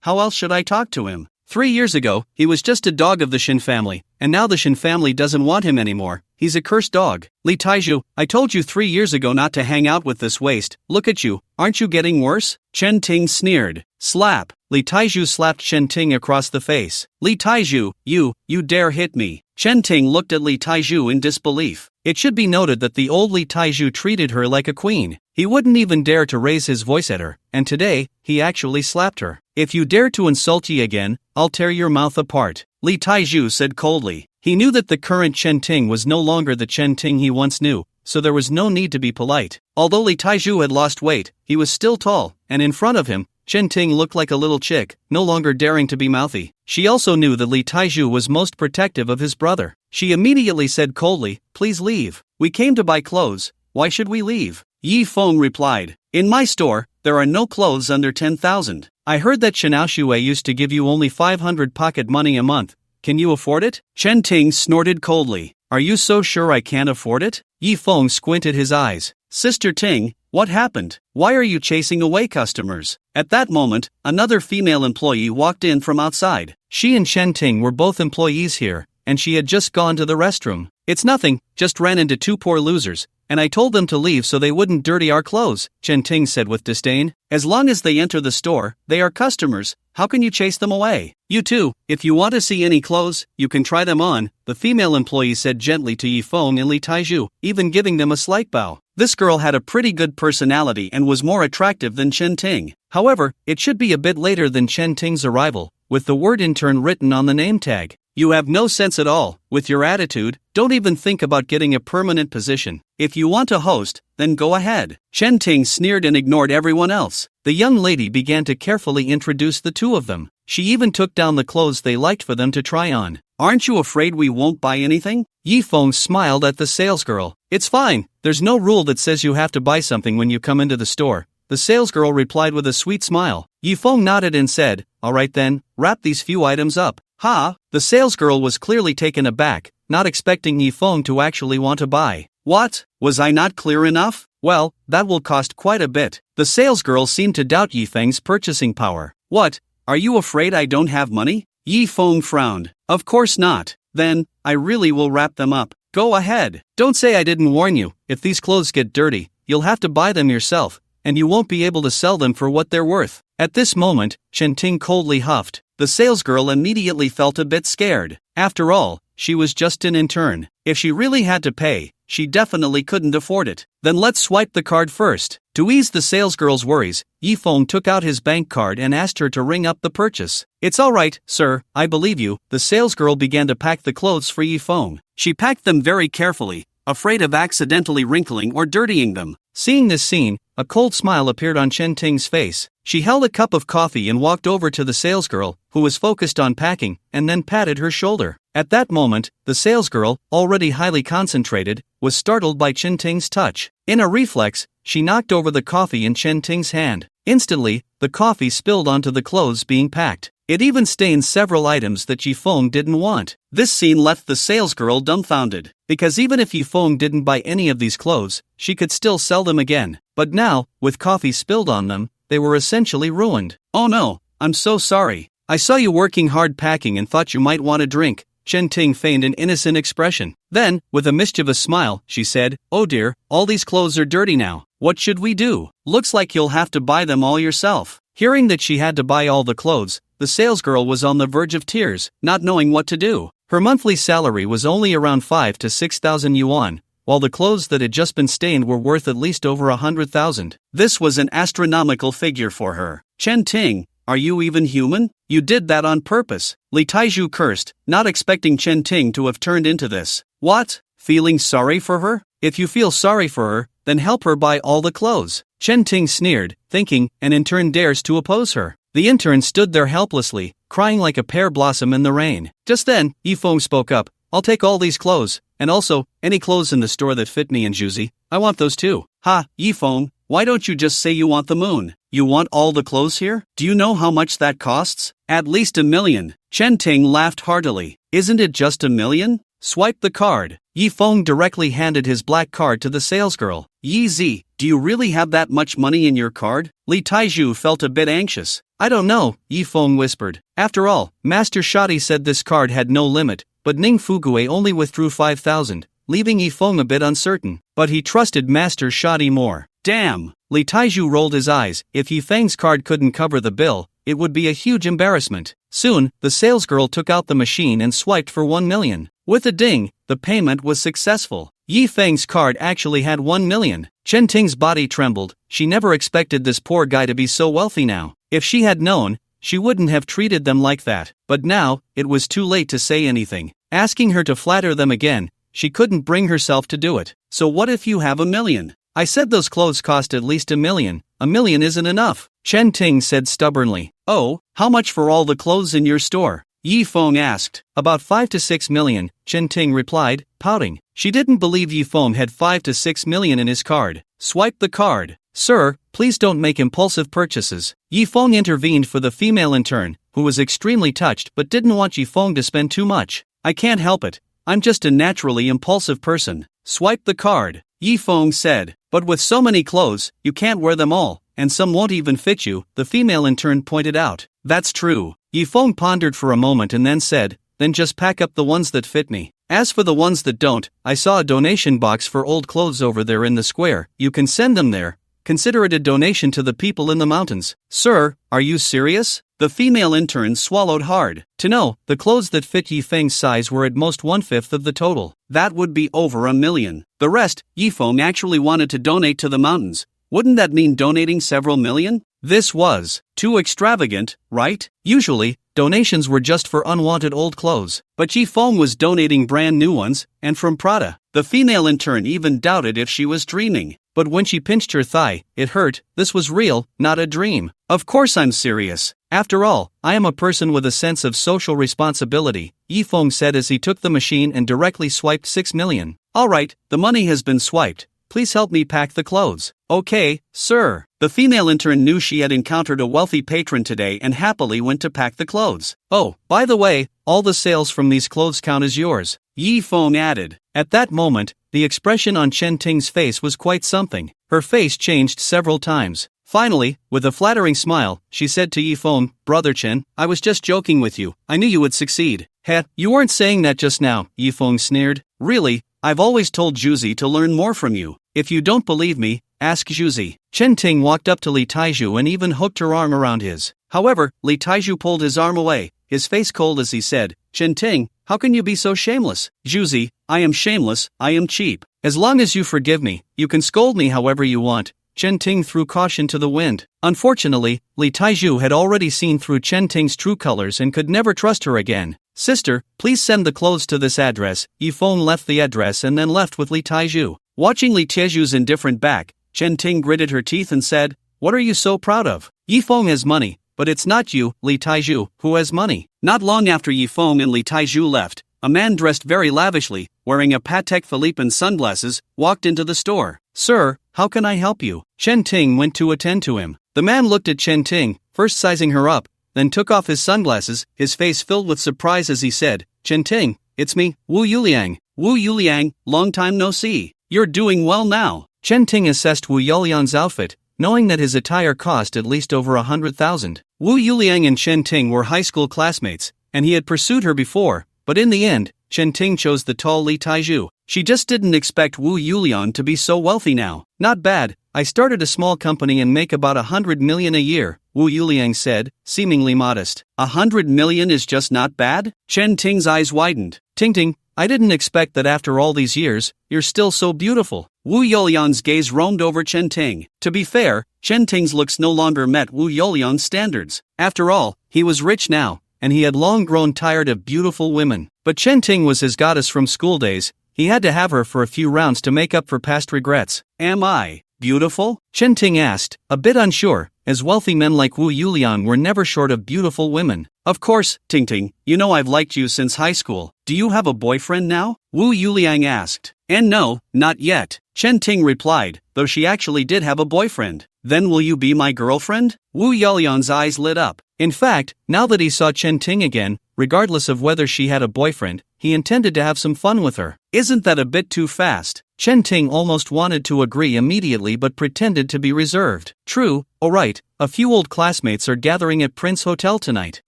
How else should I talk to him? 3 years ago, he was just a dog of the Shin family, and now the Shin family doesn't want him anymore. He's a cursed dog. Li Taiju, I told you 3 years ago not to hang out with this waste. Look at you, aren't you getting worse? Chen Ting sneered. Slap. Li Taiju slapped Chen Ting across the face. Li Taiju, you dare hit me. Chen Ting looked at Li Taiju in disbelief. It should be noted that the old Li Taiju treated her like a queen. He wouldn't even dare to raise his voice at her, and today, he actually slapped her. If you dare to insult Yi again, I'll tear your mouth apart. Li Taizhu said coldly. He knew that the current Chen Ting was no longer the Chen Ting he once knew, so there was no need to be polite. Although Li Taizhu had lost weight, he was still tall, and in front of him, Chen Ting looked like a little chick, no longer daring to be mouthy. She also knew that Li Taizhu was most protective of his brother. She immediately said coldly, "Please leave. We came to buy clothes, why should we leave?" Yi Feng replied, "In my store, there are no clothes under 10,000. I heard that Xiaoshui used to give you only 500 pocket money a month. Can you afford it?" Chen Ting snorted coldly. "Are you so sure I can't afford it?" Yi Feng squinted his eyes. "Sister Ting, what happened? Why are you chasing away customers?" At that moment, another female employee walked in from outside. She and Chen Ting were both employees here, and she had just gone to the restroom. "It's nothing, just ran into two poor losers, and I told them to leave so they wouldn't dirty our clothes," Chen Ting said with disdain. "As long as they enter the store, they are customers. How can you chase them away? You too, if you want to see any clothes, you can try them on," the female employee said gently to Yi Feng and Li Taizhu, even giving them a slight bow. This girl had a pretty good personality and was more attractive than Chen Ting. However, it should be a bit later than Chen Ting's arrival, with the word intern written on the name tag. "You have no sense at all, with your attitude, don't even think about getting a permanent position. If you want to host, then go ahead." Chen Ting sneered and ignored everyone else. The young lady began to carefully introduce the two of them. She even took down the clothes they liked for them to try on. "Aren't you afraid we won't buy anything?" Yi Feng smiled at the salesgirl. "It's fine, there's no rule that says you have to buy something when you come into the store," the salesgirl replied with a sweet smile. Yi Feng nodded and said, "Alright then, wrap these few items up." "Ha!" The salesgirl was clearly taken aback, not expecting Yi Feng to actually want to buy. "What? Was I not clear enough? Well, that will cost quite a bit." The salesgirl seemed to doubt Yi Feng's purchasing power. "What? Are you afraid I don't have money?" Yi Feng frowned. "Of course not. Then, I really will wrap them up. Go ahead. Don't say I didn't warn you. If these clothes get dirty, you'll have to buy them yourself, and you won't be able to sell them for what they're worth." At this moment, Chen Ting coldly huffed. The salesgirl immediately felt a bit scared. After all, she was just an intern. If she really had to pay, she definitely couldn't afford it. "Then let's swipe the card first." To ease the salesgirl's worries, Yi Feng took out his bank card and asked her to ring up the purchase. "It's alright, sir, I believe you." The salesgirl began to pack the clothes for Yi Feng. She packed them very carefully, afraid of accidentally wrinkling or dirtying them. Seeing this scene, a cold smile appeared on Chen Ting's face. She held a cup of coffee and walked over to the salesgirl, who was focused on packing, and then patted her shoulder. At that moment, the salesgirl, already highly concentrated, was startled by Chen Ting's touch. In a reflex, she knocked over the coffee in Chen Ting's hand. Instantly, the coffee spilled onto the clothes being packed. It even stained several items that Yi Feng didn't want. This scene left the salesgirl dumbfounded, because even if Yi Feng didn't buy any of these clothes, she could still sell them again. But now, with coffee spilled on them, they were essentially ruined. "Oh no, I'm so sorry. I saw you working hard packing and thought you might want a drink." Chen Ting feigned an innocent expression. Then, with a mischievous smile, she said, "Oh dear, all these clothes are dirty now. What should we do? Looks like you'll have to buy them all yourself." Hearing that she had to buy all the clothes, the salesgirl was on the verge of tears, not knowing what to do. Her monthly salary was only around 5,000 to 6,000 yuan, while the clothes that had just been stained were worth at least over 100,000. This was an astronomical figure for her. "Chen Ting, are you even human? You did that on purpose." Li Taizhu cursed, not expecting Chen Ting to have turned into this. "What? Feeling sorry for her? If you feel sorry for her, then help her buy all the clothes." Chen Ting sneered, thinking, and in turn dares to oppose her. The intern stood there helplessly, crying like a pear blossom in the rain. Just then, Yi Feng spoke up. "I'll take all these clothes, and also, any clothes in the store that fit me and Juzi. I want those too." "Ha, Yi Feng, why don't you just say you want the moon? You want all the clothes here? Do you know how much that costs? At least 1 million. Chen Ting laughed heartily. "Isn't it just 1 million? Swipe the card." Yi Feng directly handed his black card to the salesgirl. "Yi Zi, do you really have that much money in your card?" Li Taizhu felt a bit anxious. "I don't know," Yi Feng whispered. After all, Master Shadi said this card had no limit, but Ning Fugue only withdrew 5,000, leaving Yi Feng a bit uncertain. But he trusted Master Shadi more. "Damn!" Li Taizhu rolled his eyes. If Yi Feng's card couldn't cover the bill, it would be a huge embarrassment. Soon, the salesgirl took out the machine and swiped for 1 million. With a ding, the payment was successful. Yi Feng's card actually had 1 million. Chen Ting's body trembled. She never expected this poor guy to be so wealthy now. If she had known, she wouldn't have treated them like that. But now, it was too late to say anything. Asking her to flatter them again, she couldn't bring herself to do it. So what if you have $1 million? I said those clothes cost at least $1 million. $1 million isn't enough, Chen Ting said stubbornly. Oh, how much for all the clothes in your store? Yi Feng asked. About 5 to 6 million, Chen Ting replied, pouting. She didn't believe Yi Feng had 5 to 6 million in his card. Swipe the card. Sir, please don't make impulsive purchases. Yi Feng intervened for the female intern, who was extremely touched but didn't want Yi Feng to spend too much. I can't help it. I'm just a naturally impulsive person. Swipe the card, Yi Feng said. But with so many clothes, you can't wear them all, and some won't even fit you, the female intern pointed out. That's true. Yi Feng pondered for a moment and then said, then just pack up the ones that fit me. As for the ones that don't, I saw a donation box for old clothes over there in the square. You can send them there. Consider it a donation to the people in the mountains. Sir, are you serious? The female intern swallowed hard. To know, the clothes that fit Yi Feng's size were at most 1/5 of the total. That would be over $1 million. The rest, Yi Feng actually wanted to donate to the mountains. Wouldn't that mean donating several million? This was too extravagant, right? Usually, donations were just for unwanted old clothes. But Yi Feng was donating brand new ones, and from Prada. The female intern even doubted if she was dreaming. But when she pinched her thigh, it hurt. This was real, not a dream. Of course I'm serious. After all, I am a person with a sense of social responsibility, Yi Feng said as he took the machine and directly swiped 6 million. All right, the money has been swiped. Please help me pack the clothes. Okay, sir. The female intern knew she had encountered a wealthy patron today and happily went to pack the clothes. Oh, by the way, all the sales from these clothes count as yours, Yi Feng added. At that moment, the expression on Chen Ting's face was quite something. Her face changed several times. Finally, with a flattering smile, she said to Yi Feng, Brother Chen, I was just joking with you. I knew you would succeed. Heh, you weren't saying that just now, Yi Feng sneered. Really? I've always told Juzi to learn more from you. If you don't believe me, ask Juzi. Chen Ting walked up to Li Taiju and even hooked her arm around his. However, Li Taiju pulled his arm away, his face cold as he said, Chen Ting, how can you be so shameless? Juzi, I am shameless, I am cheap. As long as you forgive me, you can scold me however you want. Chen Ting threw caution to the wind. Unfortunately, Li Taiju had already seen through Chen Ting's true colors and could never trust her again. Sister, please send the clothes to this address. Yi Feng left the address and then left with Li Taiju. Watching Li Taiju's indifferent back, Chen Ting gritted her teeth and said, What are you so proud of? Yi Feng has money, but it's not you, Li Taiju, who has money. Not long after Yi Feng and Li Taiju left, a man dressed very lavishly, wearing a Patek Philippe and sunglasses, walked into the store. Sir, how can I help you? Chen Ting went to attend to him. The man looked at Chen Ting, first sizing her up, then took off his sunglasses, his face filled with surprise as he said, Chen Ting, it's me, Wu Yuliang. Wu Yuliang, long time no see. You're doing well now. Chen Ting assessed Wu Yuliang's outfit, knowing that his attire cost at least over 100,000. Wu Yuliang and Chen Ting were high school classmates, and he had pursued her before, but in the end, Chen Ting chose the tall Li Taiju. She just didn't expect Wu Yuliang to be so wealthy now. Not bad, I started a small company and make about 100 million a year, Wu Yuliang said, seemingly modest. 100 million is just not bad? Chen Ting's eyes widened. Ting, I didn't expect that after all these years, you're still so beautiful. Wu Yuliang's gaze roamed over Chen Ting. To be fair, Chen Ting's looks no longer met Wu Yuliang's standards. After all, he was rich now, and he had long grown tired of beautiful women. But Chen Ting was his goddess from school days. He had to have her for a few rounds to make up for past regrets. Am I beautiful? Chen Ting asked, a bit unsure, as wealthy men like Wu Yuliang were never short of beautiful women. Of course, Ting, you know I've liked you since high school. Do you have a boyfriend now? Wu Yuliang asked. And no, not yet, Chen Ting replied, though she actually did have a boyfriend. Then will you be my girlfriend? Wu Yuliang's eyes lit up. In fact, now that he saw Chen Ting again, regardless of whether she had a boyfriend, he intended to have some fun with her. Isn't that a bit too fast? Chen Ting almost wanted to agree immediately but pretended to be reserved. True, alright, a few old classmates are gathering at Prince Hotel tonight.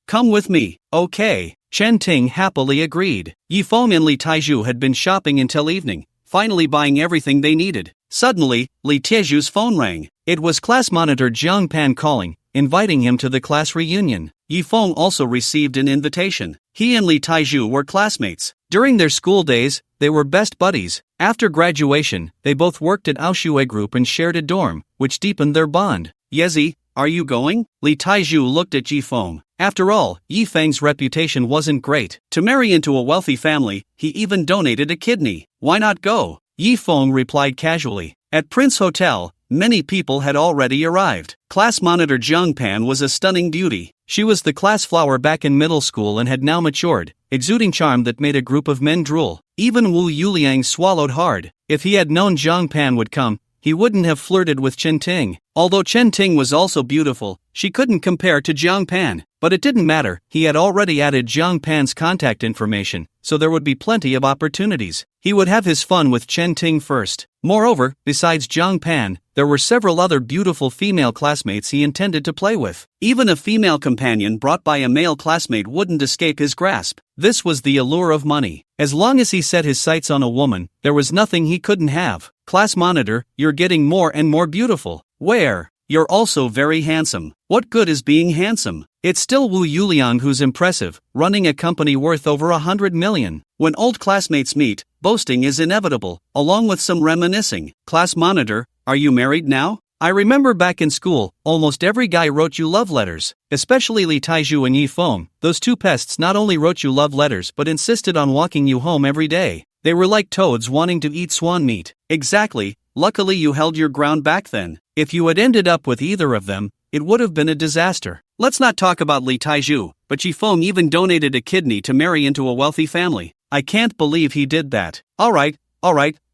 Come with me. Okay. Chen Ting happily agreed. Yi Feng and Li Taiju had been shopping until evening, finally buying everything they needed. Suddenly, Li Taiju's phone rang. It was class monitor Jiang Pan calling, inviting him to the class reunion. Yi Feng also received an invitation. He and Li Taiju were classmates. During their school days, they were best buddies. After graduation, they both worked at Aoshue Group and shared a dorm, which deepened their bond. Yezi, are you going? Li Taiju looked at Yifeng. After all, Yifeng's reputation wasn't great. To marry into a wealthy family, he even donated a kidney. Why not go? Yifeng replied casually. At Prince Hotel, many people had already arrived. Class monitor Jiang Pan was a stunning beauty. She was the class flower back in middle school and had now matured, exuding charm that made a group of men drool. Even Wu Yuliang swallowed hard. If he had known Jiang Pan would come, he wouldn't have flirted with Chen Ting. Although Chen Ting was also beautiful, she couldn't compare to Jiang Pan. But it didn't matter, he had already added Jiang Pan's contact information, so there would be plenty of opportunities. He would have his fun with Chen Ting first. Moreover, besides Jiang Pan, there were several other beautiful female classmates he intended to play with. Even a female companion brought by a male classmate wouldn't escape his grasp. This was the allure of money. As long as he set his sights on a woman, there was nothing he couldn't have. Class monitor, you're getting more and more beautiful. Where? You're also very handsome. What good is being handsome? It's still Wu Yuliang who's impressive, running a company worth over 100 million. When old classmates meet, boasting is inevitable, along with some reminiscing. Class monitor, are you married now? I remember back in school, almost every guy wrote you love letters, especially Li Taiju and Yifeng. Those two pests not only wrote you love letters but insisted on walking you home every day. They were like toads wanting to eat swan meat. Exactly, luckily you held your ground back then. If you had ended up with either of them, it would have been a disaster. Let's not talk about Li Taiju, but Yifeng even donated a kidney to marry into a wealthy family. I can't believe he did that. Alright,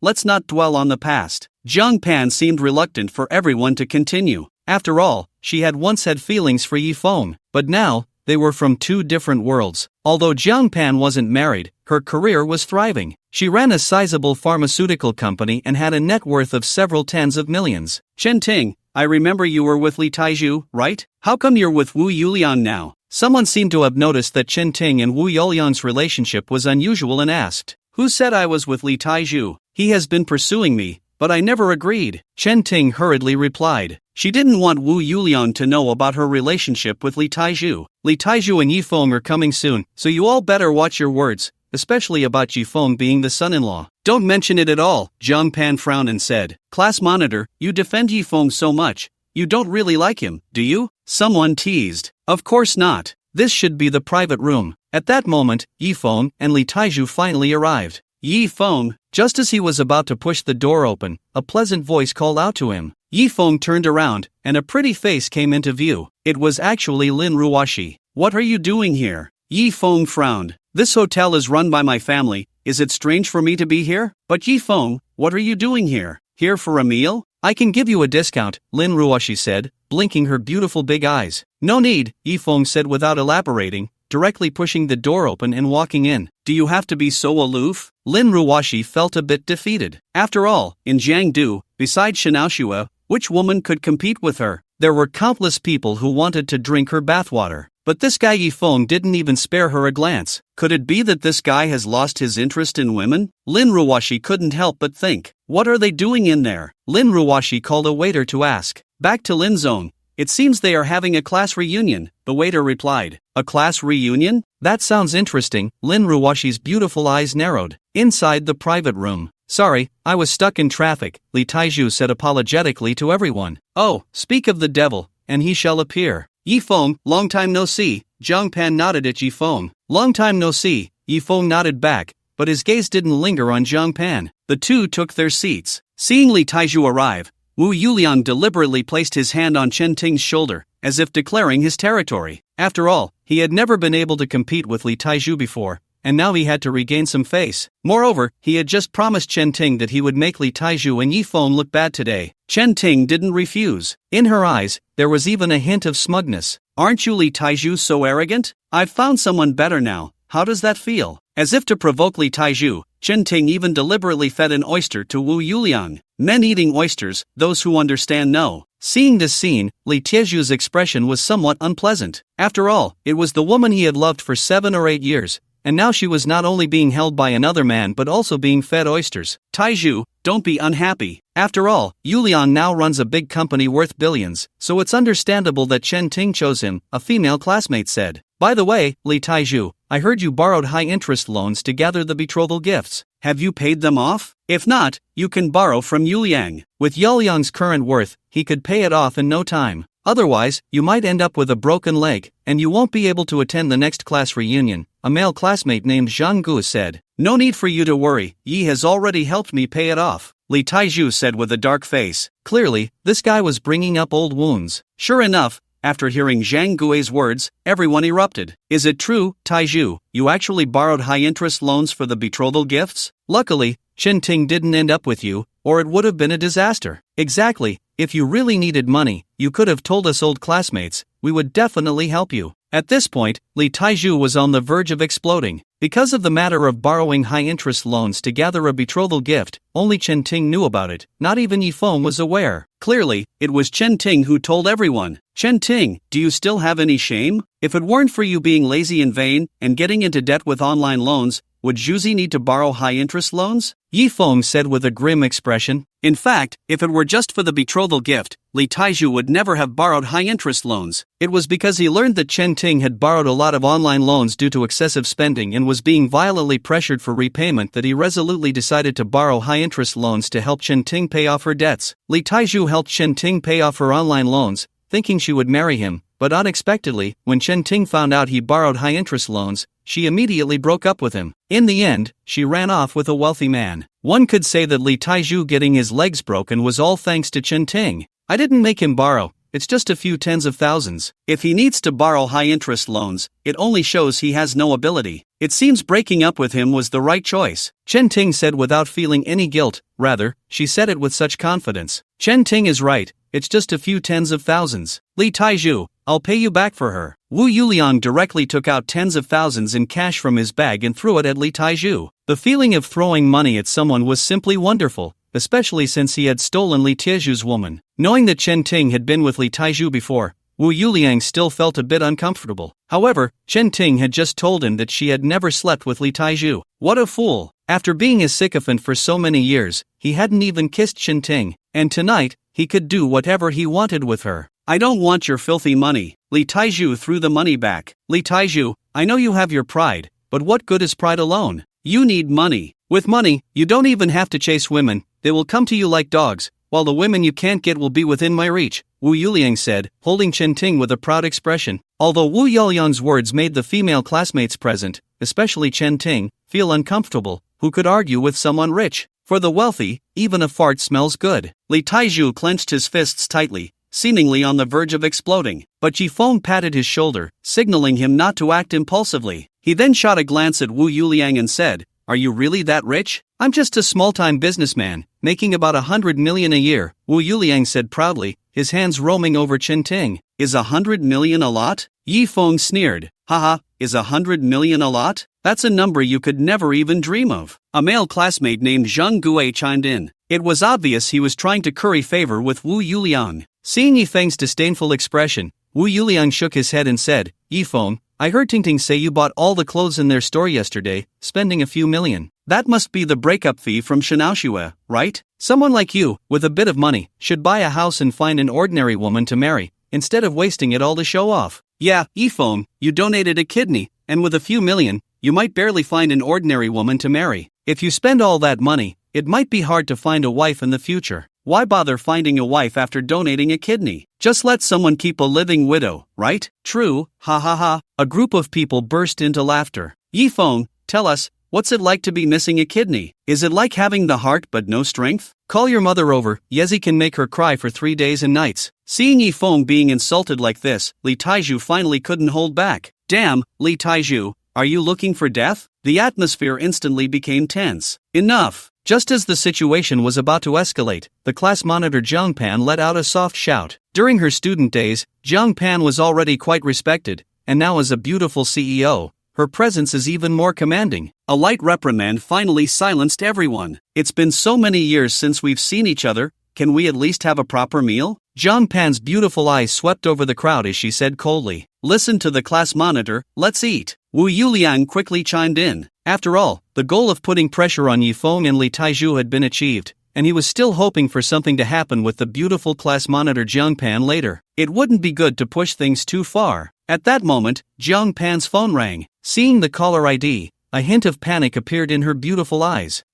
let's not dwell on the past. Jiang Pan seemed reluctant for everyone to continue. After all, she had once had feelings for Yifeng, but now, they were from two different worlds. Although Jiang Pan wasn't married, her career was thriving. She ran a sizable pharmaceutical company and had a net worth of several tens of millions. Chen Ting, I remember you were with Li Taiju, right? How come you're with Wu Yuliang now? Someone seemed to have noticed that Chen Ting and Wu Yuliang's relationship was unusual and asked, who said I was with Li Taiju? He has been pursuing me, but I never agreed. Chen Ting hurriedly replied. She didn't want Wu Yuliang to know about her relationship with Li Taiju. Li Taiju and Yifeng are coming soon, so you all better watch your words, especially about Yifeng being the son-in-law. Don't mention it at all, Jiang Pan frowned and said. Class monitor, you defend Yifeng so much. You don't really like him, do you? Someone teased. Of course not. This should be the private room. At that moment, Yifeng and Li Taiju finally arrived. Yifeng, just as he was about to push the door open, a pleasant voice called out to him. Yifeng turned around, and a pretty face came into view. It was actually Lin Ruoshi. What are you doing here? Yifeng frowned. This hotel is run by my family. Is it strange for me to be here? But Yifeng, what are you doing here? Here for a meal? I can give you a discount, Lin Ruoshi said, blinking her beautiful big eyes. No need, Yifeng said without elaborating, directly pushing the door open and walking in. Do you have to be so aloof? Lin Ruoshi felt a bit defeated. After all, in Jiangdu, besides Shinaoshua, which woman could compete with her? There were countless people who wanted to drink her bathwater. But this guy Yifeng didn't even spare her a glance. Could it be that this guy has lost his interest in women? Lin Ruoshi couldn't help but think. What are they doing in there? Lin Ruoshi called a waiter to ask. Back to Lin's zone. It seems they are having a class reunion, the waiter replied. A class reunion? That sounds interesting. Lin Ruoshi's beautiful eyes narrowed. Inside the private room. Sorry, I was stuck in traffic, Li Taiju said apologetically to everyone. Oh, speak of the devil, and he shall appear. Yifeng, long time no see. Jiang Pan nodded at Yifeng. Long time no see. Yifeng nodded back, but his gaze didn't linger on Jiang Pan. The two took their seats. Seeing Li Taiju arrive, Wu Yuliang deliberately placed his hand on Chen Ting's shoulder, as if declaring his territory. After all, he had never been able to compete with Li Taiju before, and now he had to regain some face. Moreover, he had just promised Chen Ting that he would make Li Taiju and Yifeng look bad today. Chen Ting didn't refuse. In her eyes, there was even a hint of smugness. Aren't you Li Taiju so arrogant? I've found someone better now. How does that feel? As if to provoke Li Taiju, Chen Ting even deliberately fed an oyster to Wu Yuliang. Men eating oysters, those who understand know. Seeing this scene, Li Tieju's expression was somewhat unpleasant. After all, it was the woman he had loved for 7 or 8 years, and now she was not only being held by another man but also being fed oysters. Taiju, don't be unhappy. After all, Yuliang now runs a big company worth billions, so it's understandable that Chen Ting chose him, a female classmate said. By the way, Li Taiju, I heard you borrowed high-interest loans to gather the betrothal gifts. Have you paid them off? If not, you can borrow from Yuliang. With Yuliang's current worth, he could pay it off in no time. Otherwise, you might end up with a broken leg, and you won't be able to attend the next class reunion, a male classmate named Zhang Gu said. No need for you to worry, Yi has already helped me pay it off, Li Taizhu said with a dark face. Clearly, this guy was bringing up old wounds. Sure enough, after hearing Zhang Gui's words, everyone erupted. Is it true, Taizhu, you actually borrowed high-interest loans for the betrothal gifts? Luckily, Chen Ting didn't end up with you, or it would have been a disaster. Exactly, if you really needed money, you could have told us old classmates, we would definitely help you. At this point, Li Taizhu was on the verge of exploding. Because of the matter of borrowing high-interest loans to gather a betrothal gift, only Chen Ting knew about it, not even Yifeng was aware. Clearly, it was Chen Ting who told everyone. Chen Ting, do you still have any shame? If it weren't for you being lazy and vain, and getting into debt with online loans, would Zhuzi need to borrow high-interest loans? Yifeng said with a grim expression. In fact, if it were just for the betrothal gift, Li Taizhu would never have borrowed high-interest loans. It was because he learned that Chen Ting had borrowed a lot of online loans due to excessive spending and was being violently pressured for repayment that he resolutely decided to borrow high-interest loans to help Chen Ting pay off her debts. Li Taizhu helped Chen Ting pay off her online loans, thinking she would marry him, but unexpectedly, when Chen Ting found out he borrowed high-interest loans, she immediately broke up with him. In the end, she ran off with a wealthy man. One could say that Li Taizhu getting his legs broken was all thanks to Chen Ting. I didn't make him borrow, it's just a few tens of thousands. If he needs to borrow high-interest loans, it only shows he has no ability. It seems breaking up with him was the right choice, Chen Ting said without feeling any guilt, rather, she said it with such confidence. Chen Ting is right, it's just a few tens of thousands. Li Taizhu, I'll pay you back for her. Wu Yuliang directly took out tens of thousands in cash from his bag and threw it at Li Taizhu. The feeling of throwing money at someone was simply wonderful, especially since he had stolen Li Taizhu's woman. Knowing that Chen Ting had been with Li Taizhu before, Wu Yuliang still felt a bit uncomfortable. However, Chen Ting had just told him that she had never slept with Li Taizhu. What a fool! After being a sycophant for so many years, he hadn't even kissed Chen Ting, and tonight, he could do whatever he wanted with her. I don't want your filthy money. Li Taizhu threw the money back. Li Taizhu, I know you have your pride, but what good is pride alone? You need money. With money, you don't even have to chase women, they will come to you like dogs, while the women you can't get will be within my reach, Wu Yuliang said, holding Chen Ting with a proud expression. Although Wu Yuliang's words made the female classmates present, especially Chen Ting, feel uncomfortable, who could argue with someone rich? For the wealthy, even a fart smells good. Li Taizhu clenched his fists tightly, seemingly on the verge of exploding, but Yifeng patted his shoulder, signaling him not to act impulsively. He then shot a glance at Wu Yuliang and said, Are you really that rich? I'm just a small-time businessman, making about 100 million a year, Wu Yuliang said proudly, his hands roaming over Chen Ting. Is 100 million a lot? Yifeng sneered. Haha, is 100 million a lot? That's a number you could never even dream of. A male classmate named Zhang Gue chimed in. It was obvious he was trying to curry favor with Wu Yuliang. Seeing Yifeng's disdainful expression, Wu Yuliang shook his head and said, Yifeng, I heard Tingting say you bought all the clothes in their store yesterday, spending a few million. That must be the breakup fee from Shinaoxue, right? Someone like you, with a bit of money, should buy a house and find an ordinary woman to marry, instead of wasting it all to show off. Yeah, Yifeng, you donated a kidney, and with a few million, you might barely find an ordinary woman to marry. If you spend all that money, it might be hard to find a wife in the future. Why bother finding a wife after donating a kidney? Just let someone keep a living widow, right? True, ha ha ha. A group of people burst into laughter. Yifeng, tell us, what's it like to be missing a kidney? Is it like having the heart but no strength? Call your mother over, Yezi can make her cry for 3 days and nights. Seeing Yifeng being insulted like this, Li Taizhu finally couldn't hold back. Damn, Li Taizhu, are you looking for death? The atmosphere instantly became tense. Enough! Just as the situation was about to escalate, the class monitor Zhang Pan let out a soft shout. During her student days, Zhang Pan was already quite respected, and now as a beautiful CEO, her presence is even more commanding. A light reprimand finally silenced everyone. It's been so many years since we've seen each other, can we at least have a proper meal? Zhang Pan's beautiful eyes swept over the crowd as she said coldly. Listen to the class monitor, let's eat. Wu Yuliang quickly chimed in. After all, the goal of putting pressure on Yifeng and Li Taizhu had been achieved, and he was still hoping for something to happen with the beautiful class monitor Zhang Pan later. It wouldn't be good to push things too far. At that moment, Zhang Pan's phone rang. Seeing the caller ID, a hint of panic appeared in her beautiful eyes.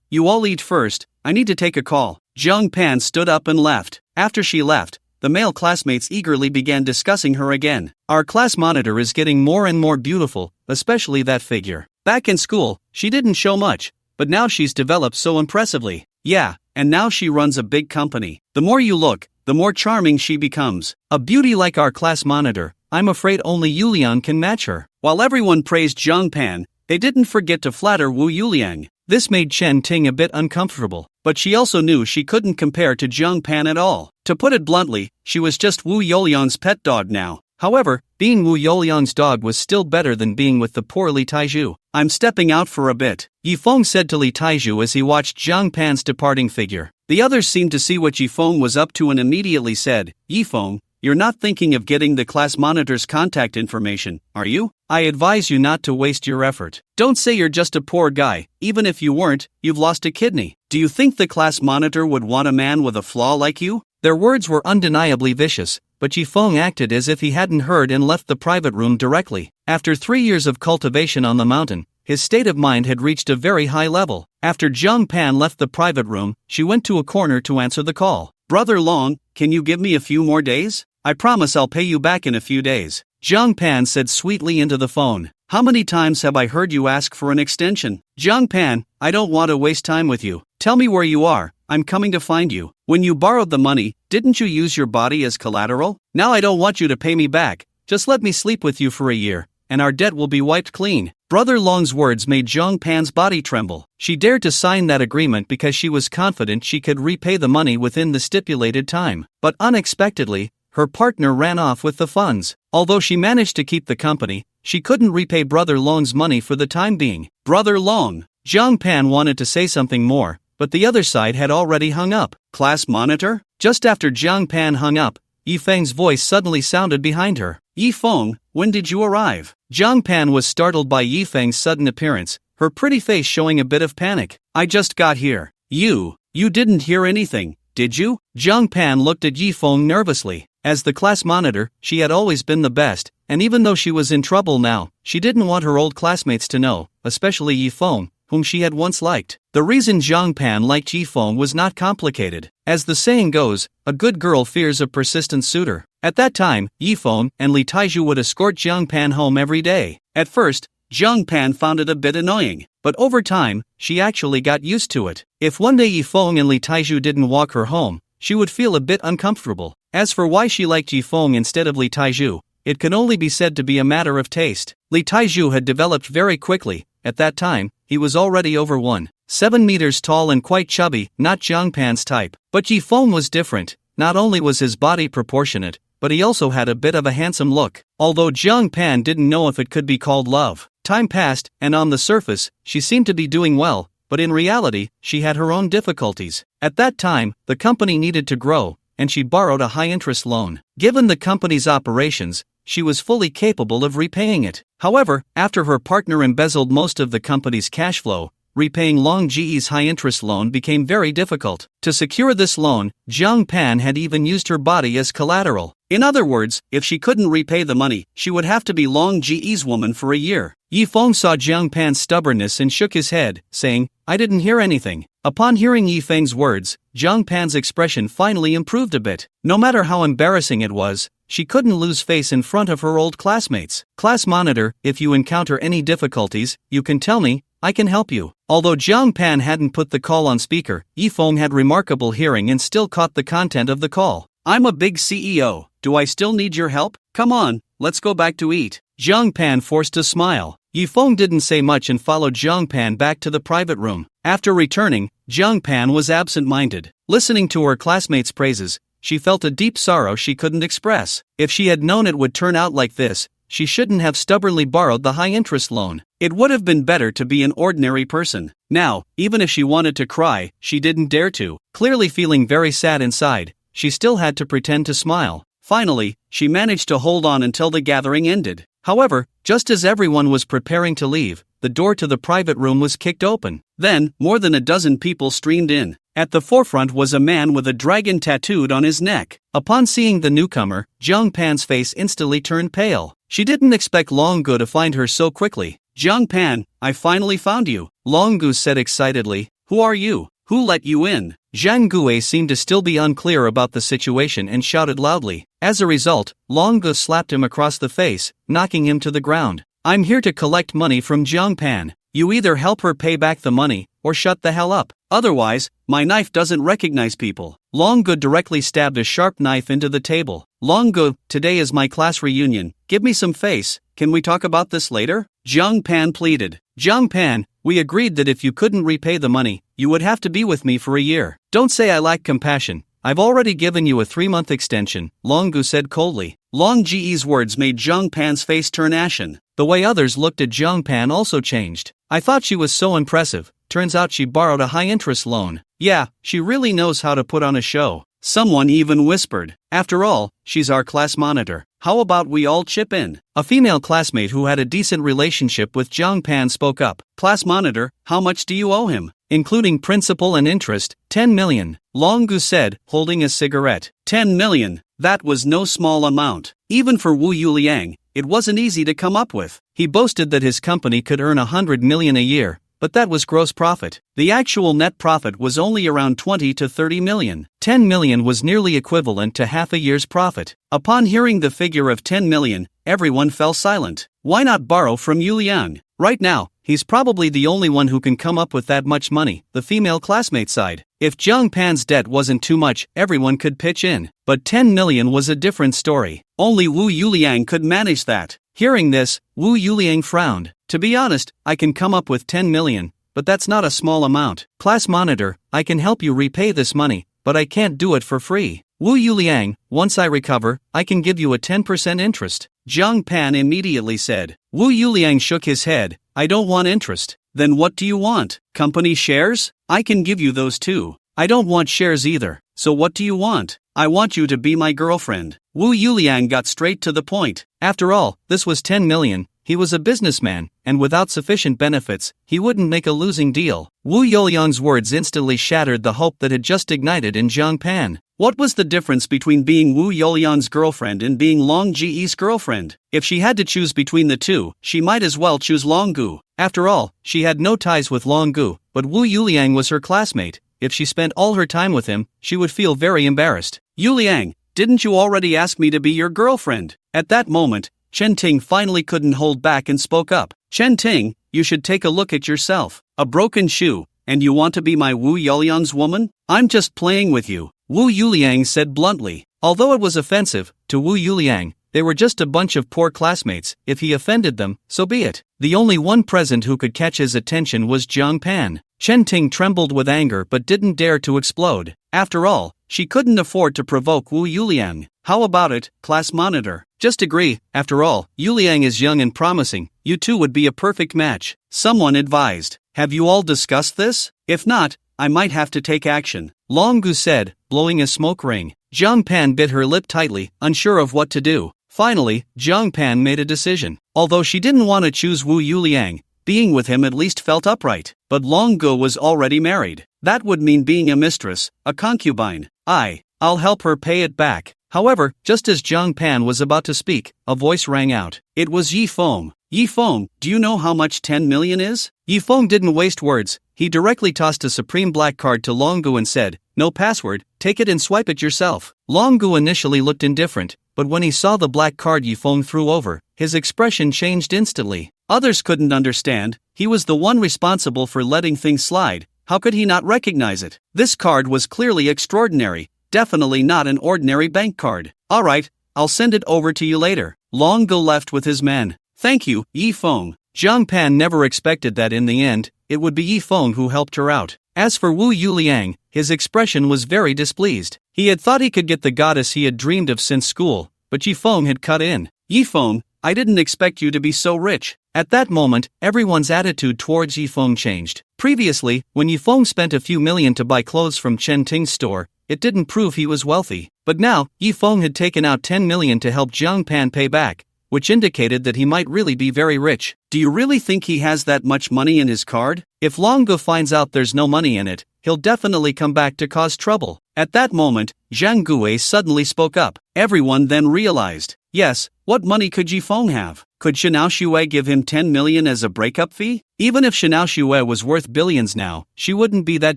You all eat first, I need to take a call. Zhang Pan stood up and left. After she left, the male classmates eagerly began discussing her again. Our class monitor is getting more and more beautiful, especially that figure. Back in school, she didn't show much, but now she's developed so impressively. Yeah, and now she runs a big company. The more you look, the more charming she becomes. A beauty like our class monitor, I'm afraid only Yuliang can match her. While everyone praised Zhang Pan, they didn't forget to flatter Wu Yuliang. This made Chen Ting a bit uncomfortable, but she also knew she couldn't compare to Zhang Pan at all. To put it bluntly, she was just Wu Yuliang's pet dog now. However, being Wu Yuliang's dog was still better than being with the poor Li Taiju. I'm stepping out for a bit, Yifeng said to Li Taiju as he watched Zhang Pan's departing figure. The others seemed to see what Yifeng was up to and immediately said, Yifeng, you're not thinking of getting the class monitor's contact information, are you? I advise you not to waste your effort. Don't say you're just a poor guy. Even if you weren't, you've lost a kidney. Do you think the class monitor would want a man with a flaw like you? Their words were undeniably vicious, but Yifeng acted as if he hadn't heard and left the private room directly. After 3 years of cultivation on the mountain, his state of mind had reached a very high level. After Zhang Pan left the private room, she went to a corner to answer the call. Brother Long, can you give me a few more days? I promise I'll pay you back in a few days. Zhang Pan said sweetly into the phone. How many times have I heard you ask for an extension? Zhang Pan, I don't want to waste time with you. Tell me where you are, I'm coming to find you. When you borrowed the money, didn't you use your body as collateral? Now I don't want you to pay me back, just let me sleep with you for a year, and our debt will be wiped clean. Brother Long's words made Zhang Pan's body tremble. She dared to sign that agreement because she was confident she could repay the money within the stipulated time. But unexpectedly, her partner ran off with the funds. Although she managed to keep the company, she couldn't repay Brother Long's money for the time being. Brother Long. Zhang Pan wanted to say something more, but the other side had already hung up. Class monitor? Just after Zhang Pan hung up, Yifeng's voice suddenly sounded behind her. Yifeng, when did you arrive? Zhang Pan was startled by Yifeng's sudden appearance, her pretty face showing a bit of panic. I just got here. You didn't hear anything, did you? Zhang Pan looked at Yifeng nervously. As the class monitor, she had always been the best, and even though she was in trouble now, she didn't want her old classmates to know, especially Yifeng, whom she had once liked. The reason Zhang Pan liked Yifeng was not complicated. As the saying goes, a good girl fears a persistent suitor. At that time, Yifeng and Li Taiju would escort Zhang Pan home every day. At first, Zhang Pan found it a bit annoying, but over time, she actually got used to it. If one day Yifeng and Li Taiju didn't walk her home, she would feel a bit uncomfortable. As for why she liked Yifeng instead of Li Taiju, it can only be said to be a matter of taste. Li Taiju had developed very quickly. At that time, he was already over 1.7 meters tall and quite chubby, not Zhang Pan's type. But Yifeng was different. Not only was his body proportionate, but he also had a bit of a handsome look. Although Zhang Pan didn't know if it could be called love. Time passed, and on the surface, she seemed to be doing well, but in reality, she had her own difficulties. At that time, the company needed to grow, and she borrowed a high-interest loan. Given the company's operations, she was fully capable of repaying it. However, after her partner embezzled most of the company's cash flow, repaying Long Ji's high-interest loan became very difficult. To secure this loan, Zhang Pan had even used her body as collateral. In other words, if she couldn't repay the money, she would have to be Long Ji's woman for a year. Yifeng saw Zhang Pan's stubbornness and shook his head, saying, I didn't hear anything. Upon hearing Yifeng's words, Zhang Pan's expression finally improved a bit. No matter how embarrassing it was, she couldn't lose face in front of her old classmates. Class monitor, if you encounter any difficulties, you can tell me, I can help you. Although Zhang Pan hadn't put the call on speaker, Yifeng had remarkable hearing and still caught the content of the call. I'm a big CEO. Do I still need your help? Come on, let's go back to eat. Zhang Pan forced a smile. Yifeng didn't say much and followed Zhang Pan back to the private room. After returning, Zhang Pan was absent-minded. Listening to her classmates' praises, she felt a deep sorrow she couldn't express. If she had known it would turn out like this, she shouldn't have stubbornly borrowed the high-interest loan. It would have been better to be an ordinary person. Now, even if she wanted to cry, she didn't dare to. Clearly feeling very sad inside, she still had to pretend to smile. Finally, she managed to hold on until the gathering ended. However, just as everyone was preparing to leave, the door to the private room was kicked open. Then, more than a dozen people streamed in. At the forefront was a man with a dragon tattooed on his neck. Upon seeing the newcomer, Zhang Pan's face instantly turned pale. She didn't expect Long Gu to find her so quickly. Zhang Pan, I finally found you, Long Gu said excitedly. Who are you? Who let you in? Zhang Gui seemed to still be unclear about the situation and shouted loudly. As a result, Long Gu slapped him across the face, knocking him to the ground. I'm here to collect money from Jiang Pan. You either help her pay back the money, or shut the hell up. Otherwise, my knife doesn't recognize people. Long Gu directly stabbed a sharp knife into the table. Long Gu, today is my class reunion. Give me some face. Can we talk about this later? Jiang Pan pleaded. Jiang Pan, we agreed that if you couldn't repay the money, you would have to be with me for a year. Don't say I lack compassion. I've already given you a 3-month extension, Long Gu said coldly. Long Ji's words made Jiang Pan's face turn ashen. The way others looked at Jiang Pan also changed. I thought she was so impressive. Turns out she borrowed a high-interest loan. Yeah, she really knows how to put on a show. Someone even whispered. After all, she's our class monitor. How about we all chip in? A female classmate who had a decent relationship with Jiang Pan spoke up. Class monitor, how much do you owe him? Including principal and interest, 10 million. Long Gu said, holding a cigarette. 10 million. That was no small amount. Even for Wu Yuliang, it wasn't easy to come up with. He boasted that his company could earn 100 million a year, but that was gross profit. The actual net profit was only around 20 to 30 million. 10 million was nearly equivalent to half a year's profit. Upon hearing the figure of 10 million, everyone fell silent. Why not borrow from Yuliang? Right now, he's probably the only one who can come up with that much money, the female classmate sighed. If Jiang Pan's debt wasn't too much, everyone could pitch in. But 10 million was a different story. Only Wu Yuliang could manage that. Hearing this, Wu Yuliang frowned. To be honest, I can come up with 10 million, but that's not a small amount. Class monitor, I can help you repay this money, but I can't do it for free. Wu Yuliang, once I recover, I can give you a 10% interest. Jiang Pan immediately said. Wu Yuliang shook his head. I don't want interest. Then what do you want? Company shares? I can give you those too. I don't want shares either. So what do you want? I want you to be my girlfriend. Wu Yuliang got straight to the point. After all, this was 10 million. He was a businessman, and without sufficient benefits, he wouldn't make a losing deal. Wu Yuliang's words instantly shattered the hope that had just ignited in Jiang Pan. What was the difference between being Wu Yuliang's girlfriend and being Long Ji's girlfriend? If she had to choose between the two, she might as well choose Long Gu. After all, she had no ties with Long Gu, but Wu Yuliang was her classmate. If she spent all her time with him, she would feel very embarrassed. Yuliang, didn't you already ask me to be your girlfriend? At that moment, Chen Ting finally couldn't hold back and spoke up. Chen Ting, you should take a look at yourself. A broken shoe, and you want to be my Wu Yuliang's woman? I'm just playing with you, Wu Yuliang said bluntly. Although it was offensive, to Wu Yuliang, they were just a bunch of poor classmates. If he offended them, so be it. The only one present who could catch his attention was Jiang Pan. Chen Ting trembled with anger but didn't dare to explode. After all, she couldn't afford to provoke Wu Yuliang. How about it, class monitor? Just agree. After all, Yuliang is young and promising. You two would be a perfect match. Someone advised. Have you all discussed this? If not, I might have to take action. Long Gu said, blowing a smoke ring. Jiang Pan bit her lip tightly, unsure of what to do. Finally, Jiang Pan made a decision. Although she didn't want to choose Wu Yuliang, being with him at least felt upright. But Long Gu was already married. That would mean being a mistress, a concubine. I'll help her pay it back. However, just as Jiang Pan was about to speak, a voice rang out. It was Yi Feng. Yi Feng, do you know how much 10 million is? Yi Feng didn't waste words. He directly tossed a supreme black card to Long Gu and said, no password, take it and swipe it yourself. Long Gu initially looked indifferent, but when he saw the black card Yi Feng threw over, his expression changed instantly. Others couldn't understand. He was the one responsible for letting things slide. How could he not recognize it? This card was clearly extraordinary. Definitely not an ordinary bank card. Alright, I'll send it over to you later. Long Gu left with his men. Thank you, Yi Feng. Jiang Pan never expected that in the end, it would be Yi Feng who helped her out. As for Wu Yuliang, his expression was very displeased. He had thought he could get the goddess he had dreamed of since school, but Yi Feng had cut in. Yi Feng, I didn't expect you to be so rich. At that moment, everyone's attitude towards Yi Feng changed. Previously, when Yi Feng spent a few million to buy clothes from Chen Ting's store, it didn't prove he was wealthy. But now, Yi Feng had taken out 10 million to help Jiang Pan pay back, which indicated that he might really be very rich. Do you really think he has that much money in his card? If Long Gu finds out there's no money in it, he'll definitely come back to cause trouble. At that moment, Zhang Gui suddenly spoke up. Everyone then realized, yes, what money could Yifeng have? Could Shanao Xue give him 10 million as a breakup fee? Even if Shanao Xue was worth billions now, she wouldn't be that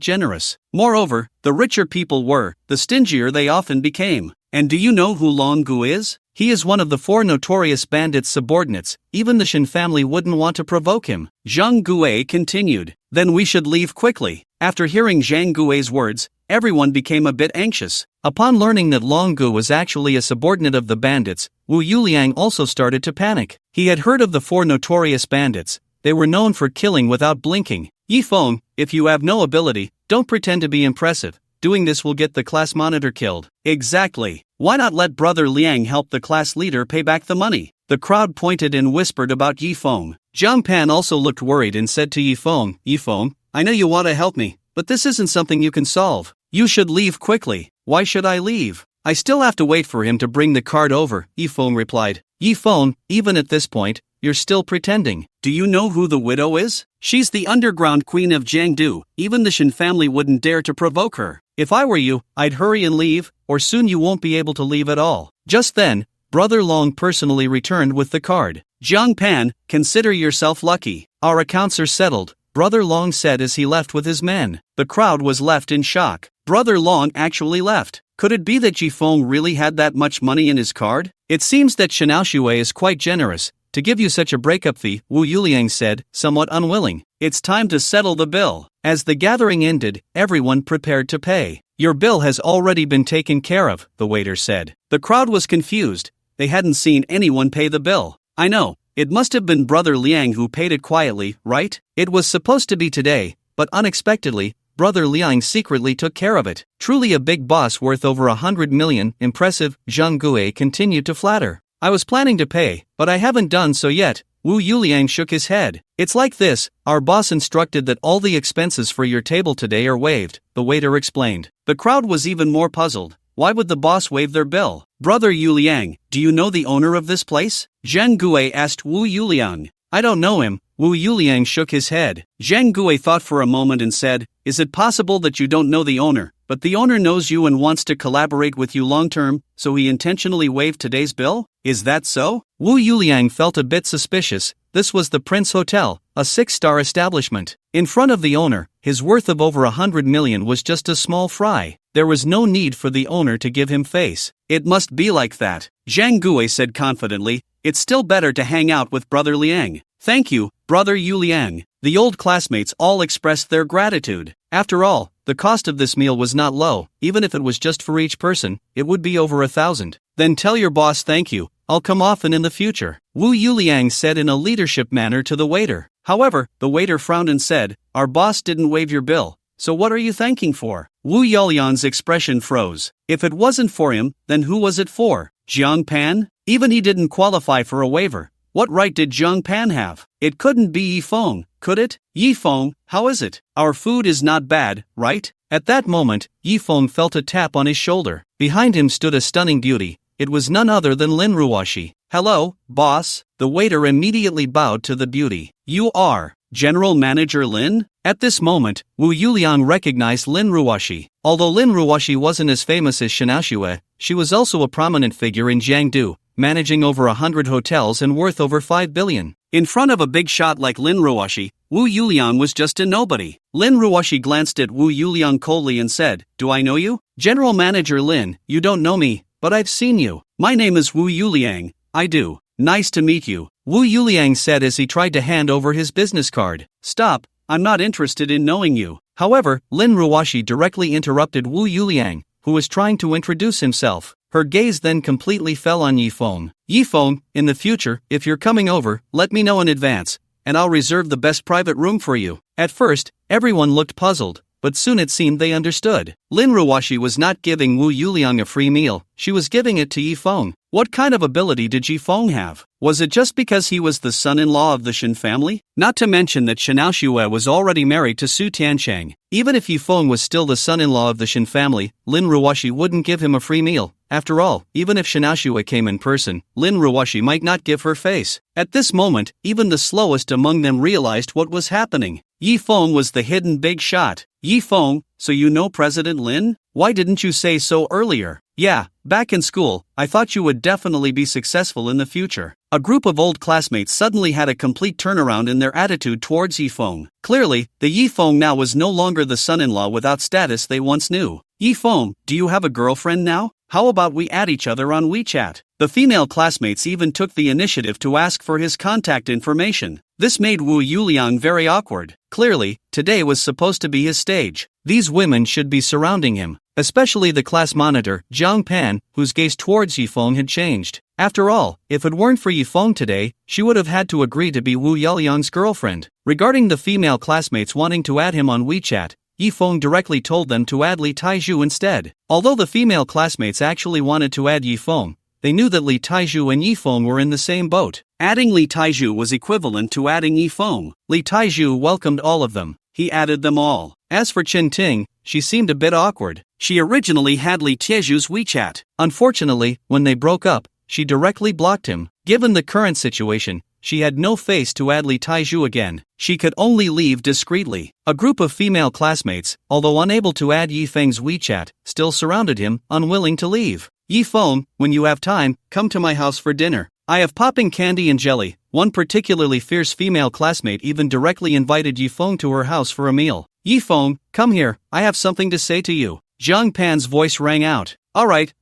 generous. Moreover, the richer people were, the stingier they often became. And do you know who Long Gu is? He is one of the 4 notorious bandits' subordinates. Even the Shin family wouldn't want to provoke him. Zhang Gui continued. Then we should leave quickly. After hearing Zhang Gui's words, everyone became a bit anxious. Upon learning that Long Gu was actually a subordinate of the bandits, Wu Yuliang also started to panic. He had heard of the 4 notorious bandits. They were known for killing without blinking. Yifeng, if you have no ability, don't pretend to be impressive. Doing this will get the class monitor killed. Exactly. Why not let Brother Liang help the class leader pay back the money? The crowd pointed and whispered about Yifeng. Jiang Pan also looked worried and said to Yifeng, Yifeng, I know you want to help me, but this isn't something you can solve. You should leave quickly. Why should I leave? I still have to wait for him to bring the card over, Yifeng replied. Yifeng, even at this point, you're still pretending. Do you know who the widow is? She's the underground queen of Jiangdu. Even the Shin family wouldn't dare to provoke her. If I were you, I'd hurry and leave, or soon you won't be able to leave at all. Just then, Brother Long personally returned with the card. Jiang Pan, consider yourself lucky. Our accounts are settled, Brother Long said as he left with his men. The crowd was left in shock. Brother Long actually left. Could it be that Yifeng really had that much money in his card? It seems that Shanao Xue is quite generous. To give you such a breakup fee, Wu Yuliang said, somewhat unwilling. It's time to settle the bill. As the gathering ended, everyone prepared to pay. Your bill has already been taken care of, the waiter said. The crowd was confused. They hadn't seen anyone pay the bill. I know, it must have been Brother Liang who paid it quietly, right? It was supposed to be today, but unexpectedly, Brother Liang secretly took care of it. Truly a big boss worth over 100 million, impressive, Zhang Gui continued to flatter. I was planning to pay, but I haven't done so yet. Wu Yuliang shook his head. It's like this, our boss instructed that all the expenses for your table today are waived, the waiter explained. The crowd was even more puzzled. Why would the boss waive their bill? Brother Yuliang, do you know the owner of this place? Zhang Gui asked Wu Yuliang. I don't know him. Wu Yuliang shook his head. Zhang Gui thought for a moment and said, is it possible that you don't know the owner, but the owner knows you and wants to collaborate with you long-term, so he intentionally waived today's bill? Is that so? Wu Yuliang felt a bit suspicious. This was the Prince Hotel, a 6-star establishment. In front of the owner, his worth of over 100 million was just a small fry. There was no need for the owner to give him face. It must be like that. Zhang Gui said confidently, it's still better to hang out with Brother Liang. Thank you, Brother Yuliang. The old classmates all expressed their gratitude. After all, the cost of this meal was not low. Even if it was just for each person, it would be over 1,000. Then tell your boss thank you. I'll come often in the future, Wu Yuliang said in a leadership manner to the waiter. However, the waiter frowned and said, our boss didn't waive your bill, so what are you thanking for? Wu Yuliang's expression froze. If it wasn't for him, then who was it for? Jiang Pan? Even he didn't qualify for a waiver. What right did Jiang Pan have? It couldn't be Yifeng, could it? Yifeng, how is it? Our food is not bad, right? At that moment, Yifeng felt a tap on his shoulder. Behind him stood a stunning beauty. It was none other than Lin Ruoshi. Hello, boss. The waiter immediately bowed to the beauty. You are General Manager Lin? At this moment, Wu Yuliang recognized Lin Ruoshi. Although Lin Ruoshi wasn't as famous as Shanao Xue, she was also a prominent figure in Jiangdu, managing over 100 hotels and worth over 5 billion. In front of a big shot like Lin Ruoshi, Wu Yuliang was just a nobody. Lin Ruoshi glanced at Wu Yuliang coldly and said, do I know you? General Manager Lin, you don't know me, but I've seen you. My name is Wu Yuliang. I do. Nice to meet you, Wu Yuliang said as he tried to hand over his business card. Stop, I'm not interested in knowing you. However, Lin Ruoshi directly interrupted Wu Yuliang, who was trying to introduce himself. Her gaze then completely fell on Yifeng. Yifeng, in the future, if you're coming over, let me know in advance, and I'll reserve the best private room for you. At first, everyone looked puzzled, but soon it seemed they understood. Lin Ruoshi was not giving Wu Yuliang a free meal, she was giving it to Yifeng. What kind of ability did Yifeng have? Was it just because he was the son-in-law of the Shin family? Not to mention that Shanao Xue was already married to Su Tiancheng. Even if Yifeng was still the son-in-law of the Shin family, Lin Ruoshi wouldn't give him a free meal. After all, even if Shanao Xue came in person, Lin Ruoshi might not give her face. At this moment, even the slowest among them realized what was happening. Yifeng was the hidden big shot. Yifeng, so you know President Lin? Why didn't you say so earlier? Yeah, back in school, I thought you would definitely be successful in the future. A group of old classmates suddenly had a complete turnaround in their attitude towards Yifeng. Clearly, the Yifeng now was no longer the son-in-law without status they once knew. Yifeng, do you have a girlfriend now? How about we add each other on WeChat? The female classmates even took the initiative to ask for his contact information. This made Wu Yuliang very awkward. Clearly, today was supposed to be his stage. These women should be surrounding him, especially the class monitor, Zhang Pan, whose gaze towards Yifeng had changed. After all, if it weren't for Yifeng today, she would have had to agree to be Wu Yuliang's girlfriend. Regarding the female classmates wanting to add him on WeChat, Yifeng directly told them to add Li Taizhu instead. Although the female classmates actually wanted to add Yifeng, they knew that Li Taizhu and Yifeng were in the same boat. Adding Li Taizhu was equivalent to adding Yifeng. Li Taizhu welcomed all of them. He added them all. As for Chen Ting, she seemed a bit awkward. She originally had Li Taizhu's WeChat. Unfortunately, when they broke up, she directly blocked him. Given the current situation, she had no face to add Li Taizhu again. She could only leave discreetly. A group of female classmates, although unable to add Yifeng's WeChat, still surrounded him, unwilling to leave. Yifeng, when you have time, come to my house for dinner. I have popping candy and jelly. One particularly fierce female classmate even directly invited Yifeng to her house for a meal. Yifeng, come here, I have something to say to you. Zhang Pan's voice rang out. Alright,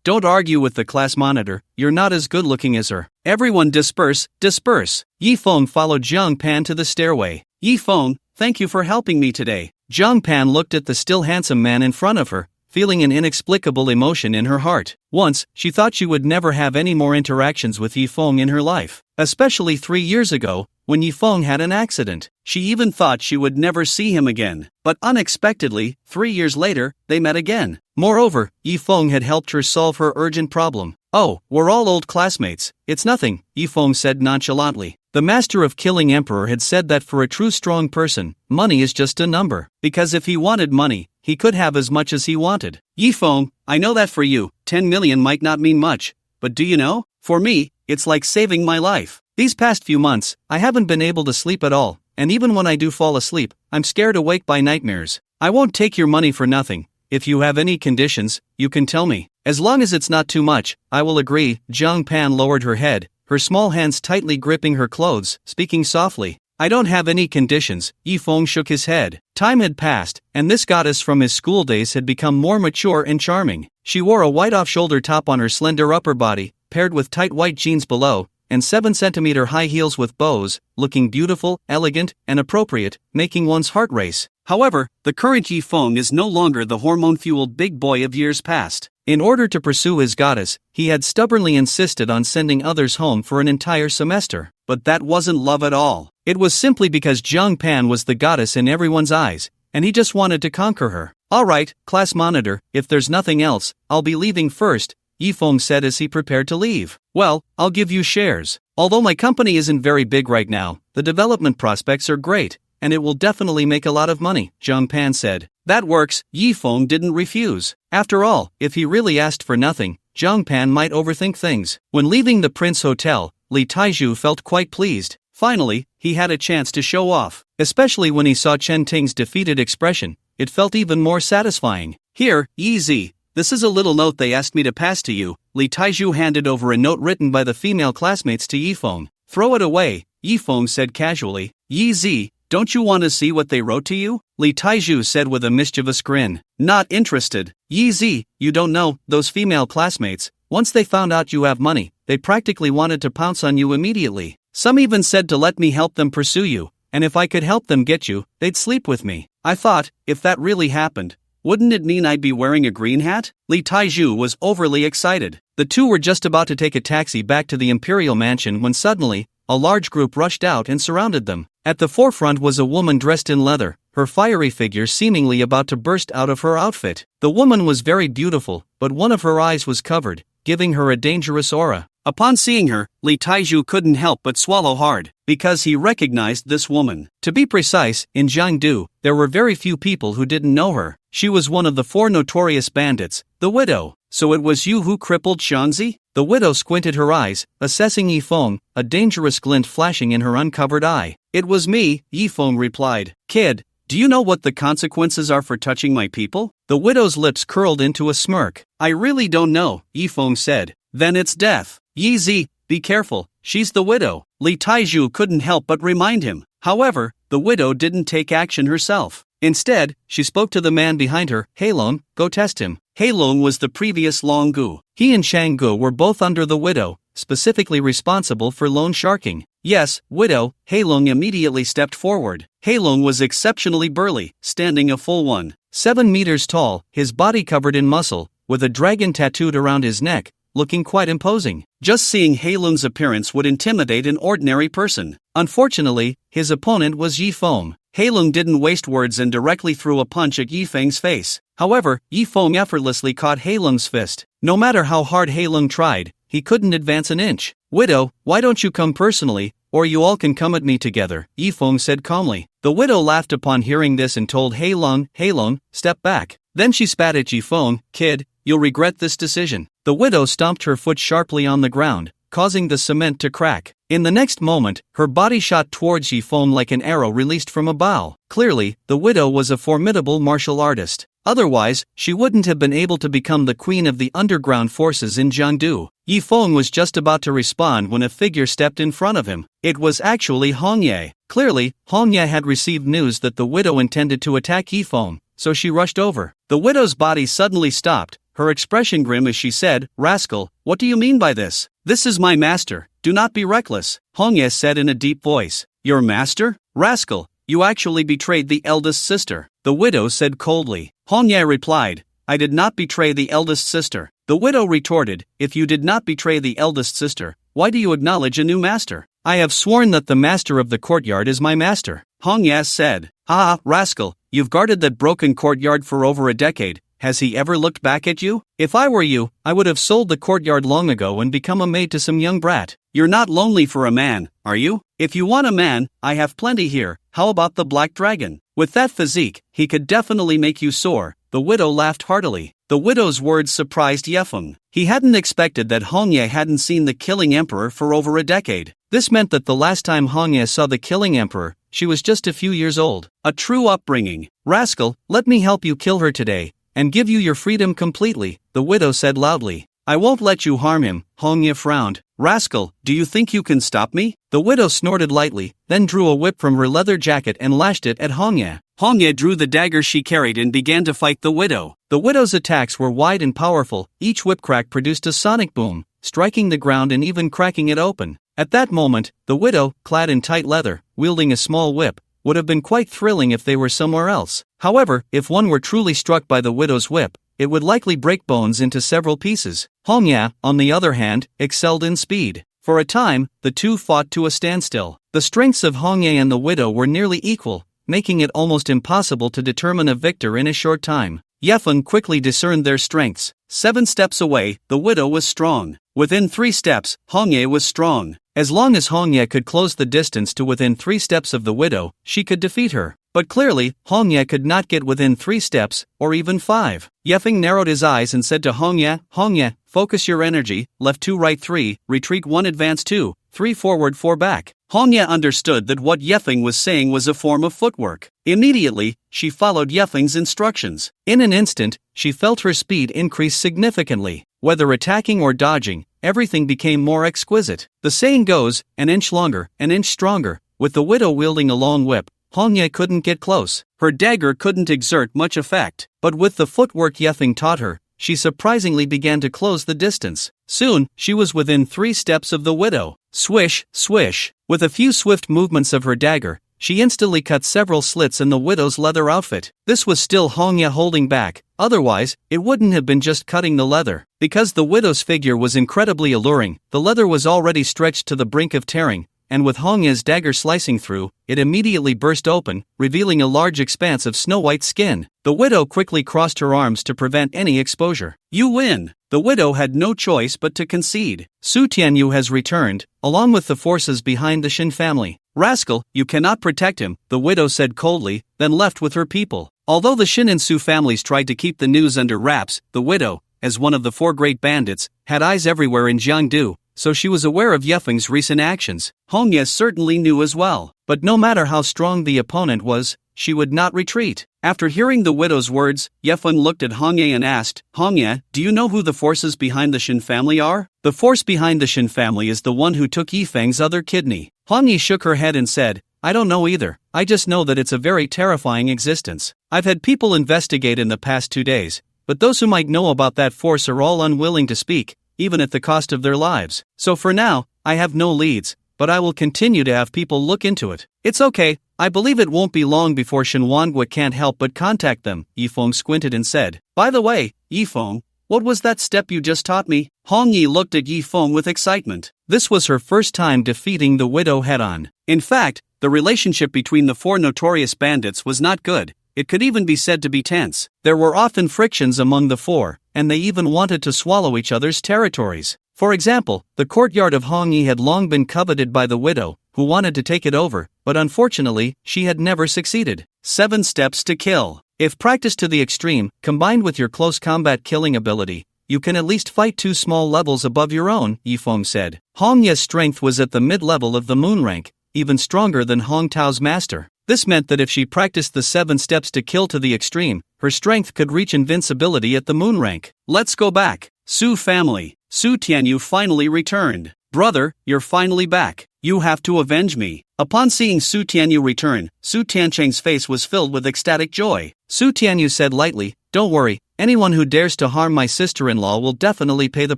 don't argue with the class monitor, you're not as good looking as her. Everyone disperse. Yifeng followed Zhang Pan to the stairway. Yifeng, thank you for helping me today. Zhang Pan looked at the still handsome man in front of her, feeling an inexplicable emotion in her heart. Once, she thought she would never have any more interactions with Yifeng in her life. Especially 3 years ago, when Yifeng had an accident. She even thought she would never see him again. But unexpectedly, 3 years later, they met again. Moreover, Yifeng had helped her solve her urgent problem. Oh, we're all old classmates. It's nothing, Yifeng said nonchalantly. The master of Killing Emperor had said that for a true strong person, money is just a number. Because if he wanted money, he could have as much as he wanted. Yifeng, I know that for you, 10 million might not mean much. But do you know? For me, it's like saving my life. These past few months, I haven't been able to sleep at all, and even when I do fall asleep, I'm scared awake by nightmares. I won't take your money for nothing. If you have any conditions, you can tell me. As long as it's not too much, I will agree. Zhang Pan lowered her head, her small hands tightly gripping her clothes, speaking softly. I don't have any conditions. Yifeng shook his head. Time had passed, and this goddess from his school days had become more mature and charming. She wore a white off-shoulder top on her slender upper body, paired with tight white jeans below, and 7-centimeter high heels with bows, looking beautiful, elegant, and appropriate, making one's heart race. However, the current Yifeng is no longer the hormone-fueled big boy of years past. In order to pursue his goddess, he had stubbornly insisted on sending others home for an entire semester. But that wasn't love at all. It was simply because Zhang Pan was the goddess in everyone's eyes, and he just wanted to conquer her. Alright, class monitor, if there's nothing else, I'll be leaving first, Yifeng said as he prepared to leave. Well, I'll give you shares. Although my company isn't very big right now, the development prospects are great, and it will definitely make a lot of money, Zhang Pan said. That works, Yifeng didn't refuse. After all, if he really asked for nothing, Zhang Pan might overthink things. When leaving the Prince Hotel, Li Taizhu felt quite pleased. Finally, he had a chance to show off. Especially when he saw Chen Ting's defeated expression, it felt even more satisfying. Here, Yi, this is a little note they asked me to pass to you. Li Taizhu handed over a note written by the female classmates to Yifeng. Throw it away, Yifeng said casually. Yi, don't you want to see what they wrote to you? Li Taizhu said with a mischievous grin. Not interested. Yi, you don't know, those female classmates, once they found out you have money, they practically wanted to pounce on you immediately. Some even said to let me help them pursue you, and if I could help them get you, they'd sleep with me. I thought, if that really happened, wouldn't it mean I'd be wearing a green hat? Li Taizhu was overly excited. The two were just about to take a taxi back to the imperial mansion when suddenly, a large group rushed out and surrounded them. At the forefront was a woman dressed in leather, her fiery figure seemingly about to burst out of her outfit. The woman was very beautiful, but one of her eyes was covered, giving her a dangerous aura. Upon seeing her, Li Taizhu couldn't help but swallow hard, because he recognized this woman. To be precise, in Jiangdu, there were very few people who didn't know her. She was one of the 4 notorious bandits, the widow. So it was you who crippled Shanzi? The widow squinted her eyes, assessing Yifeng, a dangerous glint flashing in her uncovered eye. It was me, Yifeng replied. Kid, Do you know what the consequences are for touching my people? The widow's lips curled into a smirk. I really don't know, Yifeng said. Then it's death. Yi Zi, be careful, she's the widow. Li Taiju couldn't help but remind him. However, the widow didn't take action herself. Instead, she spoke to the man behind her. Heilong, go test him. Heilong was the previous Long Gu. He and Shang Gu were both under the widow, specifically responsible for loan sharking. Yes, widow. Heilong immediately stepped forward. Heilong was exceptionally burly, standing a full 1.7 meters tall, his body covered in muscle, with a dragon tattooed around his neck, looking quite imposing. Just seeing Heilong's appearance would intimidate an ordinary person. Unfortunately, his opponent was Yifeng. Heilong didn't waste words and directly threw a punch at Yifeng's face. However, Yifeng effortlessly caught Heilong's fist. No matter how hard Heilong tried, he couldn't advance an inch. Widow, why don't you come personally, or you all can come at me together, Yifeng said calmly. The widow laughed upon hearing this and told Heilong, step back. Then she spat at Yifeng, kid, you'll regret this decision. The widow stomped her foot sharply on the ground, causing the cement to crack. In the next moment, her body shot towards Yifeng like an arrow released from a bow. Clearly, the widow was a formidable martial artist. Otherwise, she wouldn't have been able to become the queen of the underground forces in Jiangdu. Yifeng was just about to respond when a figure stepped in front of him. It was actually Hong Ye. Clearly, Hong Ye had received news that the widow intended to attack Yifeng, so she rushed over. The widow's body suddenly stopped, her expression grim as she said, "Rascal, what do you mean by this? This is my master, do not be reckless," Hong Ye said in a deep voice. Your master? Rascal, you actually betrayed the eldest sister, the widow said coldly. Hong Ye replied, I did not betray the eldest sister. The widow retorted, if you did not betray the eldest sister, why do you acknowledge a new master? I have sworn that the master of the courtyard is my master, Hong Ye said. Ah, rascal, you've guarded that broken courtyard for over a decade. Has he ever looked back at you? If I were you, I would have sold the courtyard long ago and become a maid to some young brat. You're not lonely for a man, are you? If you want a man, I have plenty here. How about the black dragon? With that physique, he could definitely make you soar. The widow laughed heartily. The widow's words surprised Yefeng. He hadn't expected that Hong Ye hadn't seen the Killing Emperor for over a decade. This meant that the last time Hong Ye saw the Killing Emperor, she was just a few years old. A true upbringing. Rascal, let me help you kill her today, and give you your freedom completely, the widow said loudly. I won't let you harm him, Hong Ye frowned. Rascal, do you think you can stop me? The widow snorted lightly, then drew a whip from her leather jacket and lashed it at Hong Ye. Hong Ye drew the dagger she carried and began to fight the widow. The widow's attacks were wide and powerful. Each whip crack produced a sonic boom, striking the ground and even cracking it open. At that moment, the widow, clad in tight leather, wielding a small whip, would have been quite thrilling if they were somewhere else. However, if one were truly struck by the widow's whip, it would likely break bones into several pieces. Hong Ye, on the other hand, excelled in speed. For a time, the two fought to a standstill. The strengths of Hong Ye and the widow were nearly equal, making it almost impossible to determine a victor in a short time. Yefeng quickly discerned their strengths. 7 steps away, the widow was strong. Within 3 steps, Hong Ye was strong. As long as Hong Ye could close the distance to within 3 steps of the widow, she could defeat her. But clearly, Hong Ye could not get within 3 steps, or even 5. Yefeng narrowed his eyes and said to Hong Ye, focus your energy, left 2 right 3, retreat 1 advance 2, 3 forward 4 back. Hong Ye understood that what Yefeng was saying was a form of footwork. Immediately, she followed Yefeng's instructions. In an instant, she felt her speed increase significantly. Whether attacking or dodging, everything became more exquisite. The saying goes, an inch longer, an inch stronger. With the widow wielding a long whip, Hong Ye couldn't get close. Her dagger couldn't exert much effect. But with the footwork Yefeng taught her, she surprisingly began to close the distance. Soon, she was within 3 steps of the widow. Swish, swish. With a few swift movements of her dagger, she instantly cut several slits in the widow's leather outfit. This was still Hong Ye holding back, otherwise, it wouldn't have been just cutting the leather. Because the widow's figure was incredibly alluring, the leather was already stretched to the brink of tearing, and with Hong Ye's dagger slicing through, it immediately burst open, revealing a large expanse of snow-white skin. The widow quickly crossed her arms to prevent any exposure. You win! The widow had no choice but to concede. Su Tianyu has returned, along with the forces behind the Shin family. Rascal, you cannot protect him, the widow said coldly, then left with her people. Although the Shin and Su families tried to keep the news under wraps, the widow, as one of the 4 great bandits, had eyes everywhere in Jiangdu, so she was aware of Yefeng's recent actions. Hongye certainly knew as well. But no matter how strong the opponent was, she would not retreat. After hearing the widow's words, Yefeng looked at Hongye and asked, Hongye, do you know who the forces behind the Shin family are? The force behind the Shin family is the one who took Yifeng's other kidney. Hongye shook her head and said, I don't know either. I just know that it's a very terrifying existence. I've had people investigate in the past 2 days, but those who might know about that force are all unwilling to speak, even at the cost of their lives. So for now, I have no leads, but I will continue to have people look into it. It's okay, I believe it won't be long before Shinwangwa can't help but contact them. Yifeng squinted and said, By the way, Yifeng, what was that step you just taught me? Hongyi looked at Yifeng with excitement. This was her first time defeating the widow head-on. In fact, the relationship between the 4 notorious bandits was not good. It could even be said to be tense. There were often frictions among the 4, and they even wanted to swallow each other's territories. For example, the courtyard of Hongyi had long been coveted by the widow, who wanted to take it over, but unfortunately, she had never succeeded. 7 steps to kill. If practiced to the extreme, combined with your close combat killing ability, you can at least fight 2 small levels above your own, Yifeng said. Hongye's strength was at the mid-level of the moon rank, even stronger than Hong Tao's master. This meant that if she practiced the 7 steps to kill to the extreme, her strength could reach invincibility at the moon rank. Let's go back. Su family. Su Tianyu finally returned. Brother, you're finally back. You have to avenge me. Upon seeing Su Tianyu return, Su Tiancheng's face was filled with ecstatic joy. Su Tianyu said lightly, Don't worry, anyone who dares to harm my sister-in-law will definitely pay the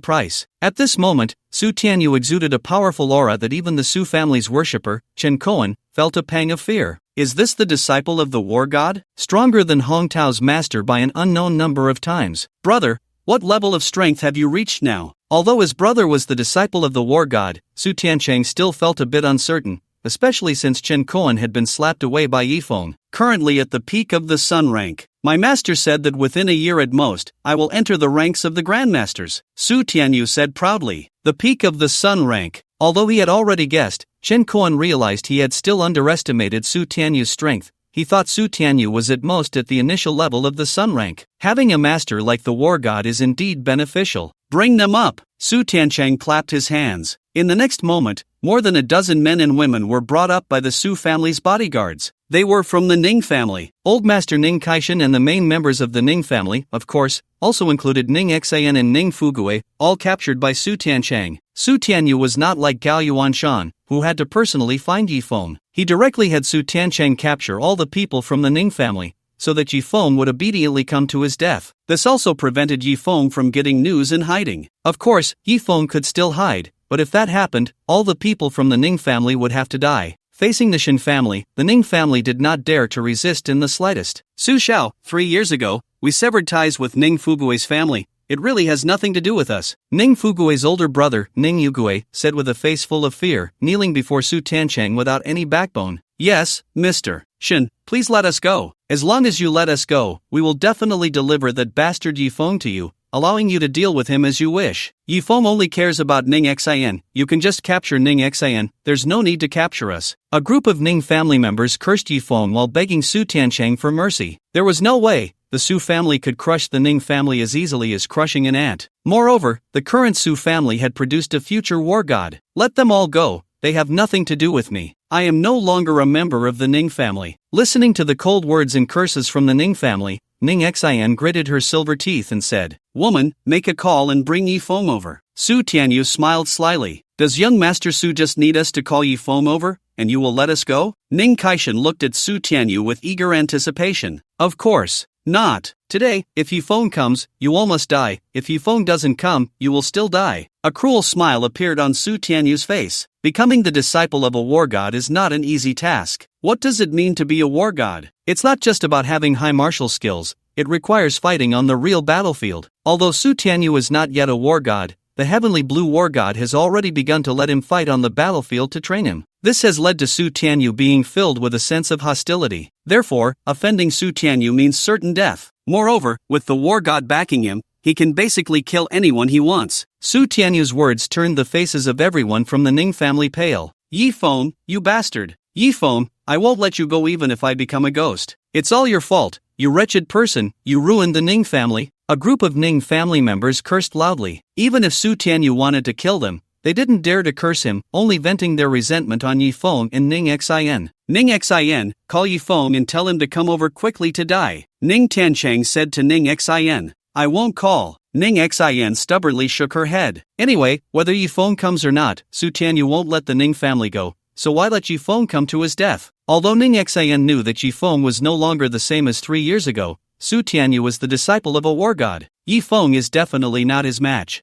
price. At this moment, Su Tianyu exuded a powerful aura that even the Su family's worshipper, Chen Koan, felt a pang of fear. Is this the disciple of the war god? Stronger than Hong Tao's master by an unknown number of times. Brother, what level of strength have you reached now? Although his brother was the disciple of the war god, Su Tiancheng still felt a bit uncertain, especially since Chen Koan had been slapped away by Yifeng. Currently at the peak of the sun rank. My master said that within a year at most, I will enter the ranks of the grandmasters. Su Tianyu said proudly. The peak of the sun rank. Although he had already guessed, Chen Koan realized he had still underestimated Su Tianyu's strength. He thought Su Tianyu was at most at the initial level of the sun rank. Having a master like the war god is indeed beneficial. Bring them up! Su Tiancheng clapped his hands. In the next moment, more than a dozen men and women were brought up by the Su family's bodyguards. They were from the Ning family. Old Master Ning Kaishan and the main members of the Ning family, of course, also included Ning Xan and Ning Fugue, all captured by Su Tiancheng. Su Tianyu was not like Gao Yuanshan, who had to personally find Yifeng. He directly had Su Tiancheng capture all the people from the Ning family, so that Yifeng would immediately come to his death. This also prevented Yifeng from getting news and hiding. Of course, Yifeng could still hide, but if that happened, all the people from the Ning family would have to die. Facing the Shin family, the Ning family did not dare to resist in the slightest. Su Xiao, 3 years ago, we severed ties with Ning Fugue's family. It really has nothing to do with us. Ning Fugue's older brother, Ning Yugue, said with a face full of fear, kneeling before Su Tiancheng without any backbone. Yes, Mr. Shin, please let us go. As long as you let us go, we will definitely deliver that bastard Yifeng to you, allowing you to deal with him as you wish. Yifeng only cares about Ning Xian. You can just capture Ning Xian, there's no need to capture us. A group of Ning family members cursed Yifeng while begging Su Tiancheng for mercy. There was no way the Su family could crush the Ning family as easily as crushing an ant. Moreover, the current Su family had produced a future war god. Let them all go, they have nothing to do with me. I am no longer a member of the Ning family. Listening to the cold words and curses from the Ning family, Ning Xian gritted her silver teeth and said, Woman, make a call and bring Yifeng over. Su Tianyu smiled slyly. Does young Master Su just need us to call Yifeng over, and you will let us go? Ning Kaishan looked at Su Tianyu with eager anticipation. Of course not. Today, if Yifeng comes, you all must die. If Yifeng doesn't come, you will still die. A cruel smile appeared on Su Tianyu's face. Becoming the disciple of a war god is not an easy task. What does it mean to be a war god? It's not just about having high martial skills, it requires fighting on the real battlefield. Although Su Tianyu is not yet a war god, the heavenly blue war god has already begun to let him fight on the battlefield to train him. This has led to Su Tianyu being filled with a sense of hostility. Therefore, offending Su Tianyu means certain death. Moreover, with the war god backing him, he can basically kill anyone he wants. Su Tianyu's words turned the faces of everyone from the Ning family pale. Yifeng, you bastard. Yifeng, I won't let you go even if I become a ghost. It's all your fault, you wretched person, you ruined the Ning family. A group of Ning family members cursed loudly. Even if Su Tianyu wanted to kill them, They didn't dare to curse him, only venting their resentment on Yifeng and Ning Xin. Ning Xin, call Yifeng and tell him to come over quickly to die. Ning Tiancheng said to Ning Xin. I won't call. Ning Xin stubbornly shook her head. Anyway, whether Yifeng comes or not, Su Tianyu won't let the Ning family go, so why let Yifeng come to his death? Although Ning Xin knew that Yifeng was no longer the same as 3 years ago, Su Tianyu was the disciple of a war god. Yifeng is definitely not his match.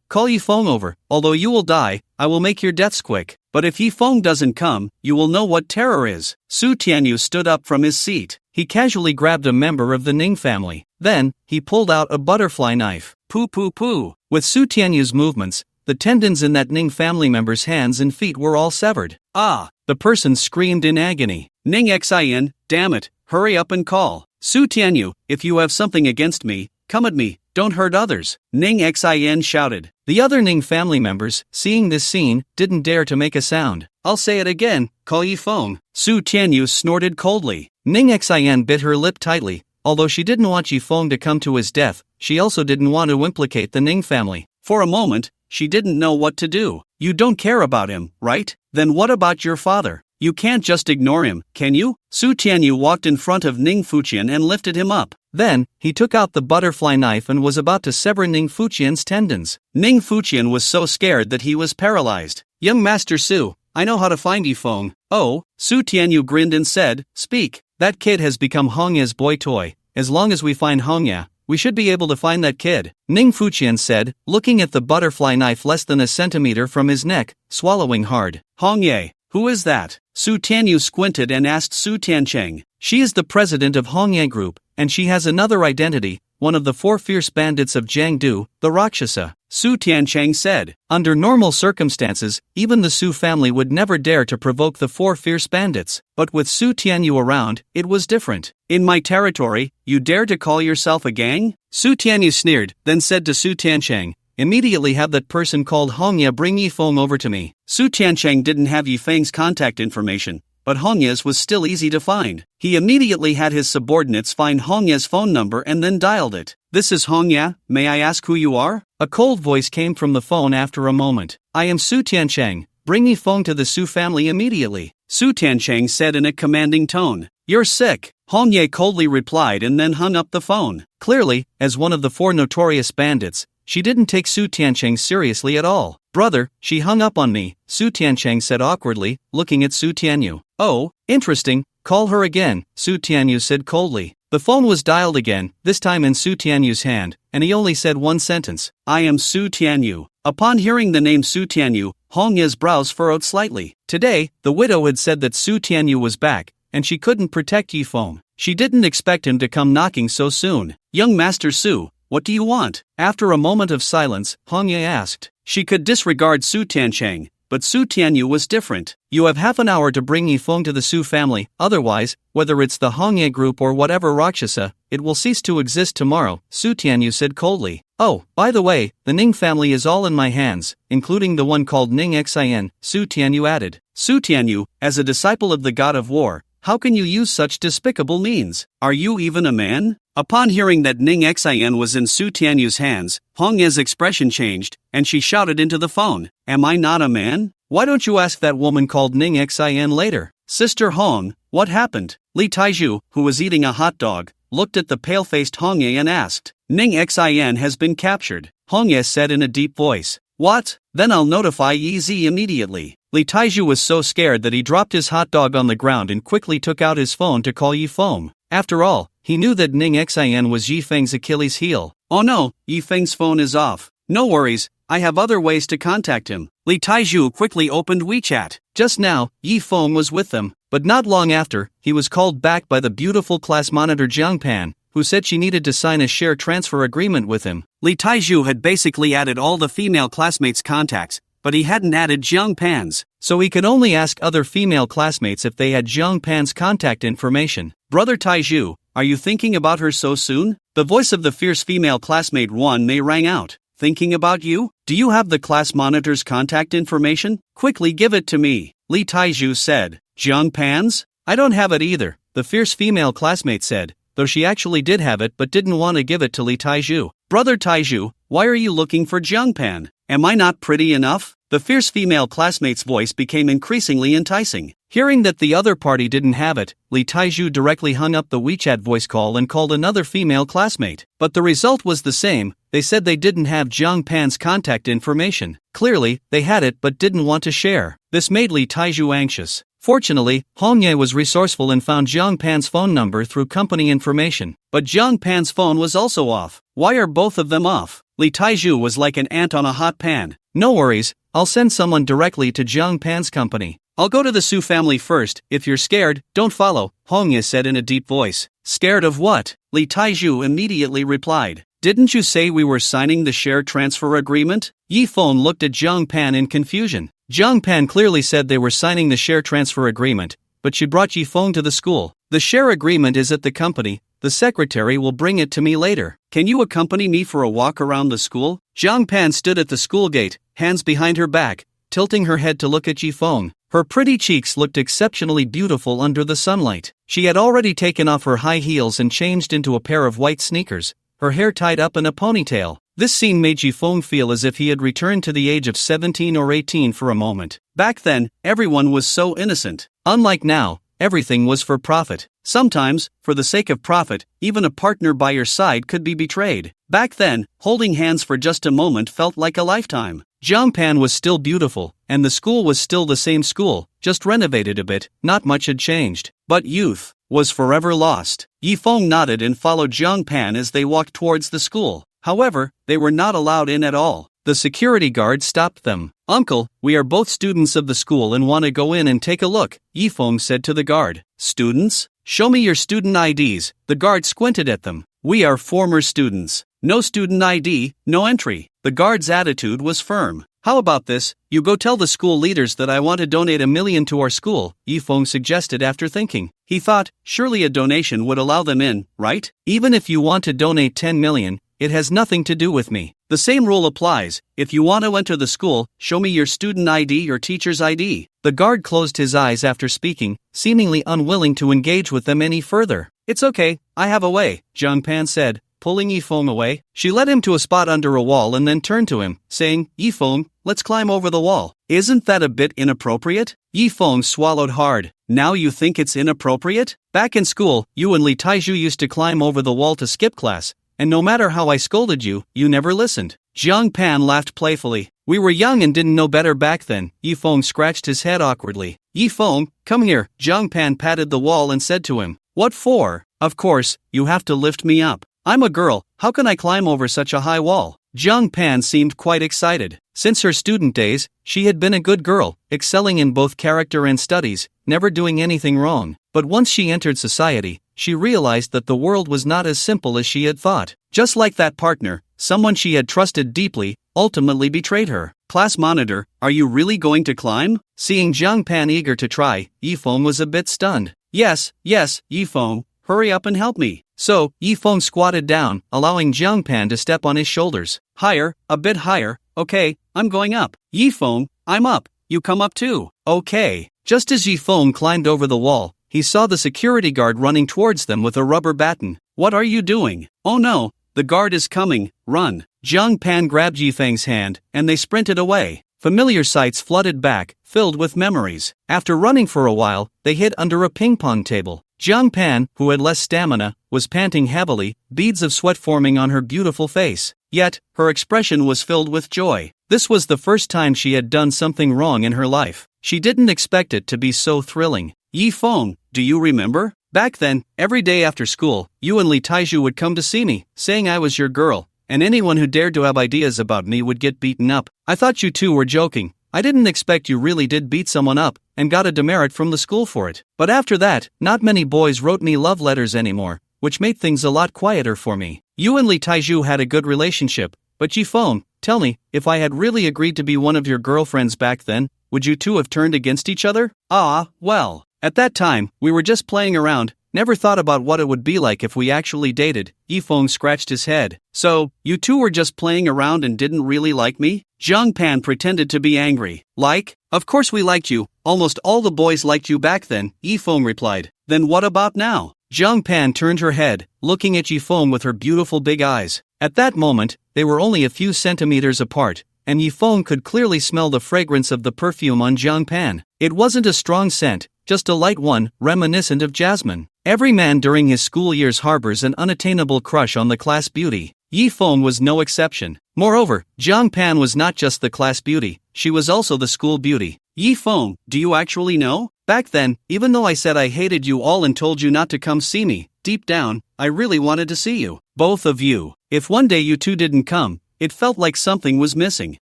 Call Yifeng over, although you will die, I will make your deaths quick. But if Yifeng doesn't come, you will know what terror is. Su Tianyu stood up from his seat. He casually grabbed a member of the Ning family. Then, he pulled out a butterfly knife. Poo. With Su Tianyu's movements, the tendons in that Ning family member's hands and feet were all severed. Ah! The person screamed in agony. Ning Xin, damn it, hurry up and call. Su Tianyu, if you have something against me, come at me, don't hurt others. Ning Xin shouted. The other Ning family members, seeing this scene, didn't dare to make a sound. I'll say it again, call Yifeng. Su Tianyu snorted coldly. Ning Xin bit her lip tightly. Although she didn't want Yifeng to come to his death, she also didn't want to implicate the Ning family. For a moment, she didn't know what to do. You don't care about him, right? Then what about your father? You can't just ignore him, can you? Su Tianyu walked in front of Ning Fuqian and lifted him up. Then, he took out the butterfly knife and was about to sever Ning Fuqian's tendons. Ning Fuqian was so scared that he was paralyzed. Young Master Su, I know how to find Yifeng. Oh, Su Tianyu grinned and said, speak. That kid has become Hongya's boy toy. As long as we find Hongya, we should be able to find that kid. Ning Fuqian said, looking at the butterfly knife less than a centimeter from his neck, swallowing hard. Hongye, who is that? Su Tianyu squinted and asked Su Tiancheng. She is the president of Hongye Group, and she has another identity, one of the 4 fierce bandits of Jiangdu, the Rakshasa. Su Tiancheng said. Under normal circumstances, even the Su family would never dare to provoke the 4 fierce bandits, but with Su Tianyu around, it was different. In my territory, you dare to call yourself a gang? Su Tianyu sneered, then said to Su Tiancheng, immediately have that person called Hongya bring Yifeng over to me. Su Tiancheng didn't have Yifeng's contact information, but Hongya's was still easy to find. He immediately had his subordinates find Hongya's phone number and then dialed it. This is Hongya, may I ask who you are? A cold voice came from the phone after a moment. I am Su Tiancheng, bring Yifeng to the Su family immediately. Su Tiancheng said in a commanding tone. You're sick, Hongye coldly replied and then hung up the phone. Clearly, as one of the 4 notorious bandits, she didn't take Su Tiancheng seriously at all. Brother, she hung up on me, Su Tiancheng said awkwardly, looking at Su Tianyu. Oh, interesting, call her again, Su Tianyu said coldly. The phone was dialed again, this time in Su Tianyu's hand, and he only said one sentence. I am Su Tianyu. Upon hearing the name Su Tianyu, Hongya's brows furrowed slightly. Today, the widow had said that Su Tianyu was back, and she couldn't protect Yifeng. She didn't expect him to come knocking so soon. Young Master Su, what do you want? After a moment of silence, Hongye asked. She could disregard Su Tiancheng, but Su Tianyu was different. You have half an hour to bring Yifeng to the Su family, otherwise, whether it's the Hongye group or whatever Rakshasa, it will cease to exist tomorrow, Su Tianyu said coldly. Oh, by the way, the Ning family is all in my hands, including the one called Ning Xin, Su Tianyu added. Su Tianyu, as a disciple of the god of war, how can you use such despicable means? Are you even a man? Upon hearing that Ning Xin was in Su Tianyu's hands, Hongya's expression changed, and she shouted into the phone, Am I not a man? Why don't you ask that woman called Ning Xin later? Sister Hong, what happened? Li Taiju, who was eating a hot dog, looked at the pale-faced Hongye and asked. Ning Xin has been captured, Hongye said in a deep voice. What? Then I'll notify Yi Zi immediately. Li Taiju was so scared that he dropped his hot dog on the ground and quickly took out his phone to call Yifeng. After all, he knew that Ning Xin was Yifeng's Achilles heel. Oh no, Yifeng's phone is off. No worries, I have other ways to contact him. Li Taiju quickly opened WeChat. Just now, Yifeng was with them, but not long after, he was called back by the beautiful class monitor Jiang Pan, who said she needed to sign a share transfer agreement with him. Li Taiju had basically added all the female classmates' contacts, but he hadn't added Jiang Pan's. So he could only ask other female classmates if they had Jiang Pan's contact information. Brother Taiju, are you thinking about her so soon? The voice of the fierce female classmate Wan Mei rang out. Thinking about you? Do you have the class monitor's contact information? Quickly give it to me, Li Taiju said. Jiang Pan's? I don't have it either, the fierce female classmate said, though she actually did have it but didn't want to give it to Li Taiju. Brother Taiju, why are you looking for Jiang Pan? Am I not pretty enough? The fierce female classmate's voice became increasingly enticing. Hearing that the other party didn't have it, Lee Taiju directly hung up the WeChat voice call and called another female classmate. But the result was the same. They said they didn't have Jiang Pan's contact information. Clearly, they had it but didn't want to share. This made Lee Taiju anxious. Fortunately, Hongye was resourceful and found Jiang Pan's phone number through company information. But Jiang Pan's phone was also off. Why are both of them off? Lee Taiju was like an ant on a hot pan. No worries, I'll send someone directly to Jiang Pan's company. I'll go to the Su family first. If you're scared, don't follow, Hongye said in a deep voice. Scared of what? Lee Taiju immediately replied. Didn't you say we were signing the share transfer agreement? Yi Feng looked at Jiang Pan in confusion. Jiang Pan clearly said they were signing the share transfer agreement, but she brought Yi Feng to the school. The share agreement is at the company. The secretary will bring it to me later. Can you accompany me for a walk around the school? Jiang Pan stood at the school gate, hands behind her back, tilting her head to look at Yi Feng. Her pretty cheeks looked exceptionally beautiful under the sunlight. She had already taken off her high heels and changed into a pair of white sneakers, her hair tied up in a ponytail. This scene made Yi Feng feel as if he had returned to the age of 17 or 18 for a moment. Back then, everyone was so innocent. Unlike now, everything was for profit. Sometimes, for the sake of profit, even a partner by your side could be betrayed. Back then, holding hands for just a moment felt like a lifetime. Jiang Pan was still beautiful, and the school was still the same school, just renovated a bit. Not much had changed. But youth was forever lost. Yi Feng nodded and followed Jiang Pan as they walked towards the school. However, they were not allowed in at all. The security guard stopped them. Uncle, we are both students of the school and want to go in and take a look, Yi Feng said to the guard. Students? Show me your student IDs. The guard squinted at them. We are former students. No student ID, no entry. The guard's attitude was firm. How about this? You go tell the school leaders that I want to donate $1 million to our school, Yi Feng suggested after thinking. He thought, surely a donation would allow them in, right? Even if you want to donate 10 million, it has nothing to do with me. The same rule applies. If you want to enter the school, show me your student ID or teacher's ID. The guard closed his eyes after speaking, seemingly unwilling to engage with them any further. It's okay, I have a way, Jiang Pan said, pulling Yi Feng away. She led him to a spot under a wall and then turned to him, saying, Yi Feng, let's climb over the wall. Isn't that a bit inappropriate? Yi Feng swallowed hard. Now you think it's inappropriate? Back in school, you and Lee Taiju used to climb over the wall to skip class, and no matter how I scolded you, you never listened. Jiang Pan laughed playfully. We were young and didn't know better back then. Yi Feng scratched his head awkwardly. Yi Feng, come here. Jiang Pan patted the wall and said to him, what for? Of course, you have to lift me up. I'm a girl, how can I climb over such a high wall? Jiang Pan seemed quite excited. Since her student days, she had been a good girl, excelling in both character and studies, never doing anything wrong. But once she entered society, she realized that the world was not as simple as she had thought. Just like that partner, someone she had trusted deeply, ultimately betrayed her. Class monitor, are you really going to climb? Seeing Jiang Pan eager to try, Yi Feng was a bit stunned. Yes, Yi Feng, hurry up and help me. So, Yi Feng squatted down, allowing Jiang Pan to step on his shoulders. Higher, a bit higher. Okay, I'm going up. Yi Feng, I'm up. You come up too. Okay. Just as Yi Feng climbed over the wall, he saw the security guard running towards them with a rubber baton. What are you doing? Oh no, the guard is coming. Run. Jiang Pan grabbed Yi Feng's hand, and they sprinted away. Familiar sights flooded back, filled with memories. After running for a while, they hid under a ping-pong table. Jiang Pan, who had less stamina, was panting heavily, beads of sweat forming on her beautiful face. Yet, her expression was filled with joy. This was the first time she had done something wrong in her life. She didn't expect it to be so thrilling. Yi Feng, do you remember? Back then, every day after school, you and Lee Taiju would come to see me, saying I was your girl, and anyone who dared to have ideas about me would get beaten up. I thought you two were joking. I didn't expect you really did beat someone up, and got a demerit from the school for it. But after that, not many boys wrote me love letters anymore, which made things a lot quieter for me. You and Lee Taiju had a good relationship, but Yi Feng, tell me, if I had really agreed to be one of your girlfriends back then, would you two have turned against each other? Ah, well. At that time, we were just playing around, never thought about what it would be like if we actually dated. Yi Feng scratched his head. So, you two were just playing around and didn't really like me? Jiang Pan pretended to be angry. Like? Of course we liked you. Almost all the boys liked you back then, Yi Feng replied. Then what about now? Jiang Pan turned her head, looking at Yi Feng with her beautiful big eyes. At that moment, they were only a few centimeters apart, and Yifeng could clearly smell the fragrance of the perfume on Jiang Pan. It wasn't a strong scent, just a light one, reminiscent of jasmine. Every man during his school years harbors an unattainable crush on the class beauty. Yifeng was no exception. Moreover, Jiang Pan was not just the class beauty, she was also the school beauty. Yifeng, do you actually know? Back then, even though I said I hated you all and told you not to come see me, deep down, I really wanted to see you. Both of you. If one day you two didn't come, it felt like something was missing.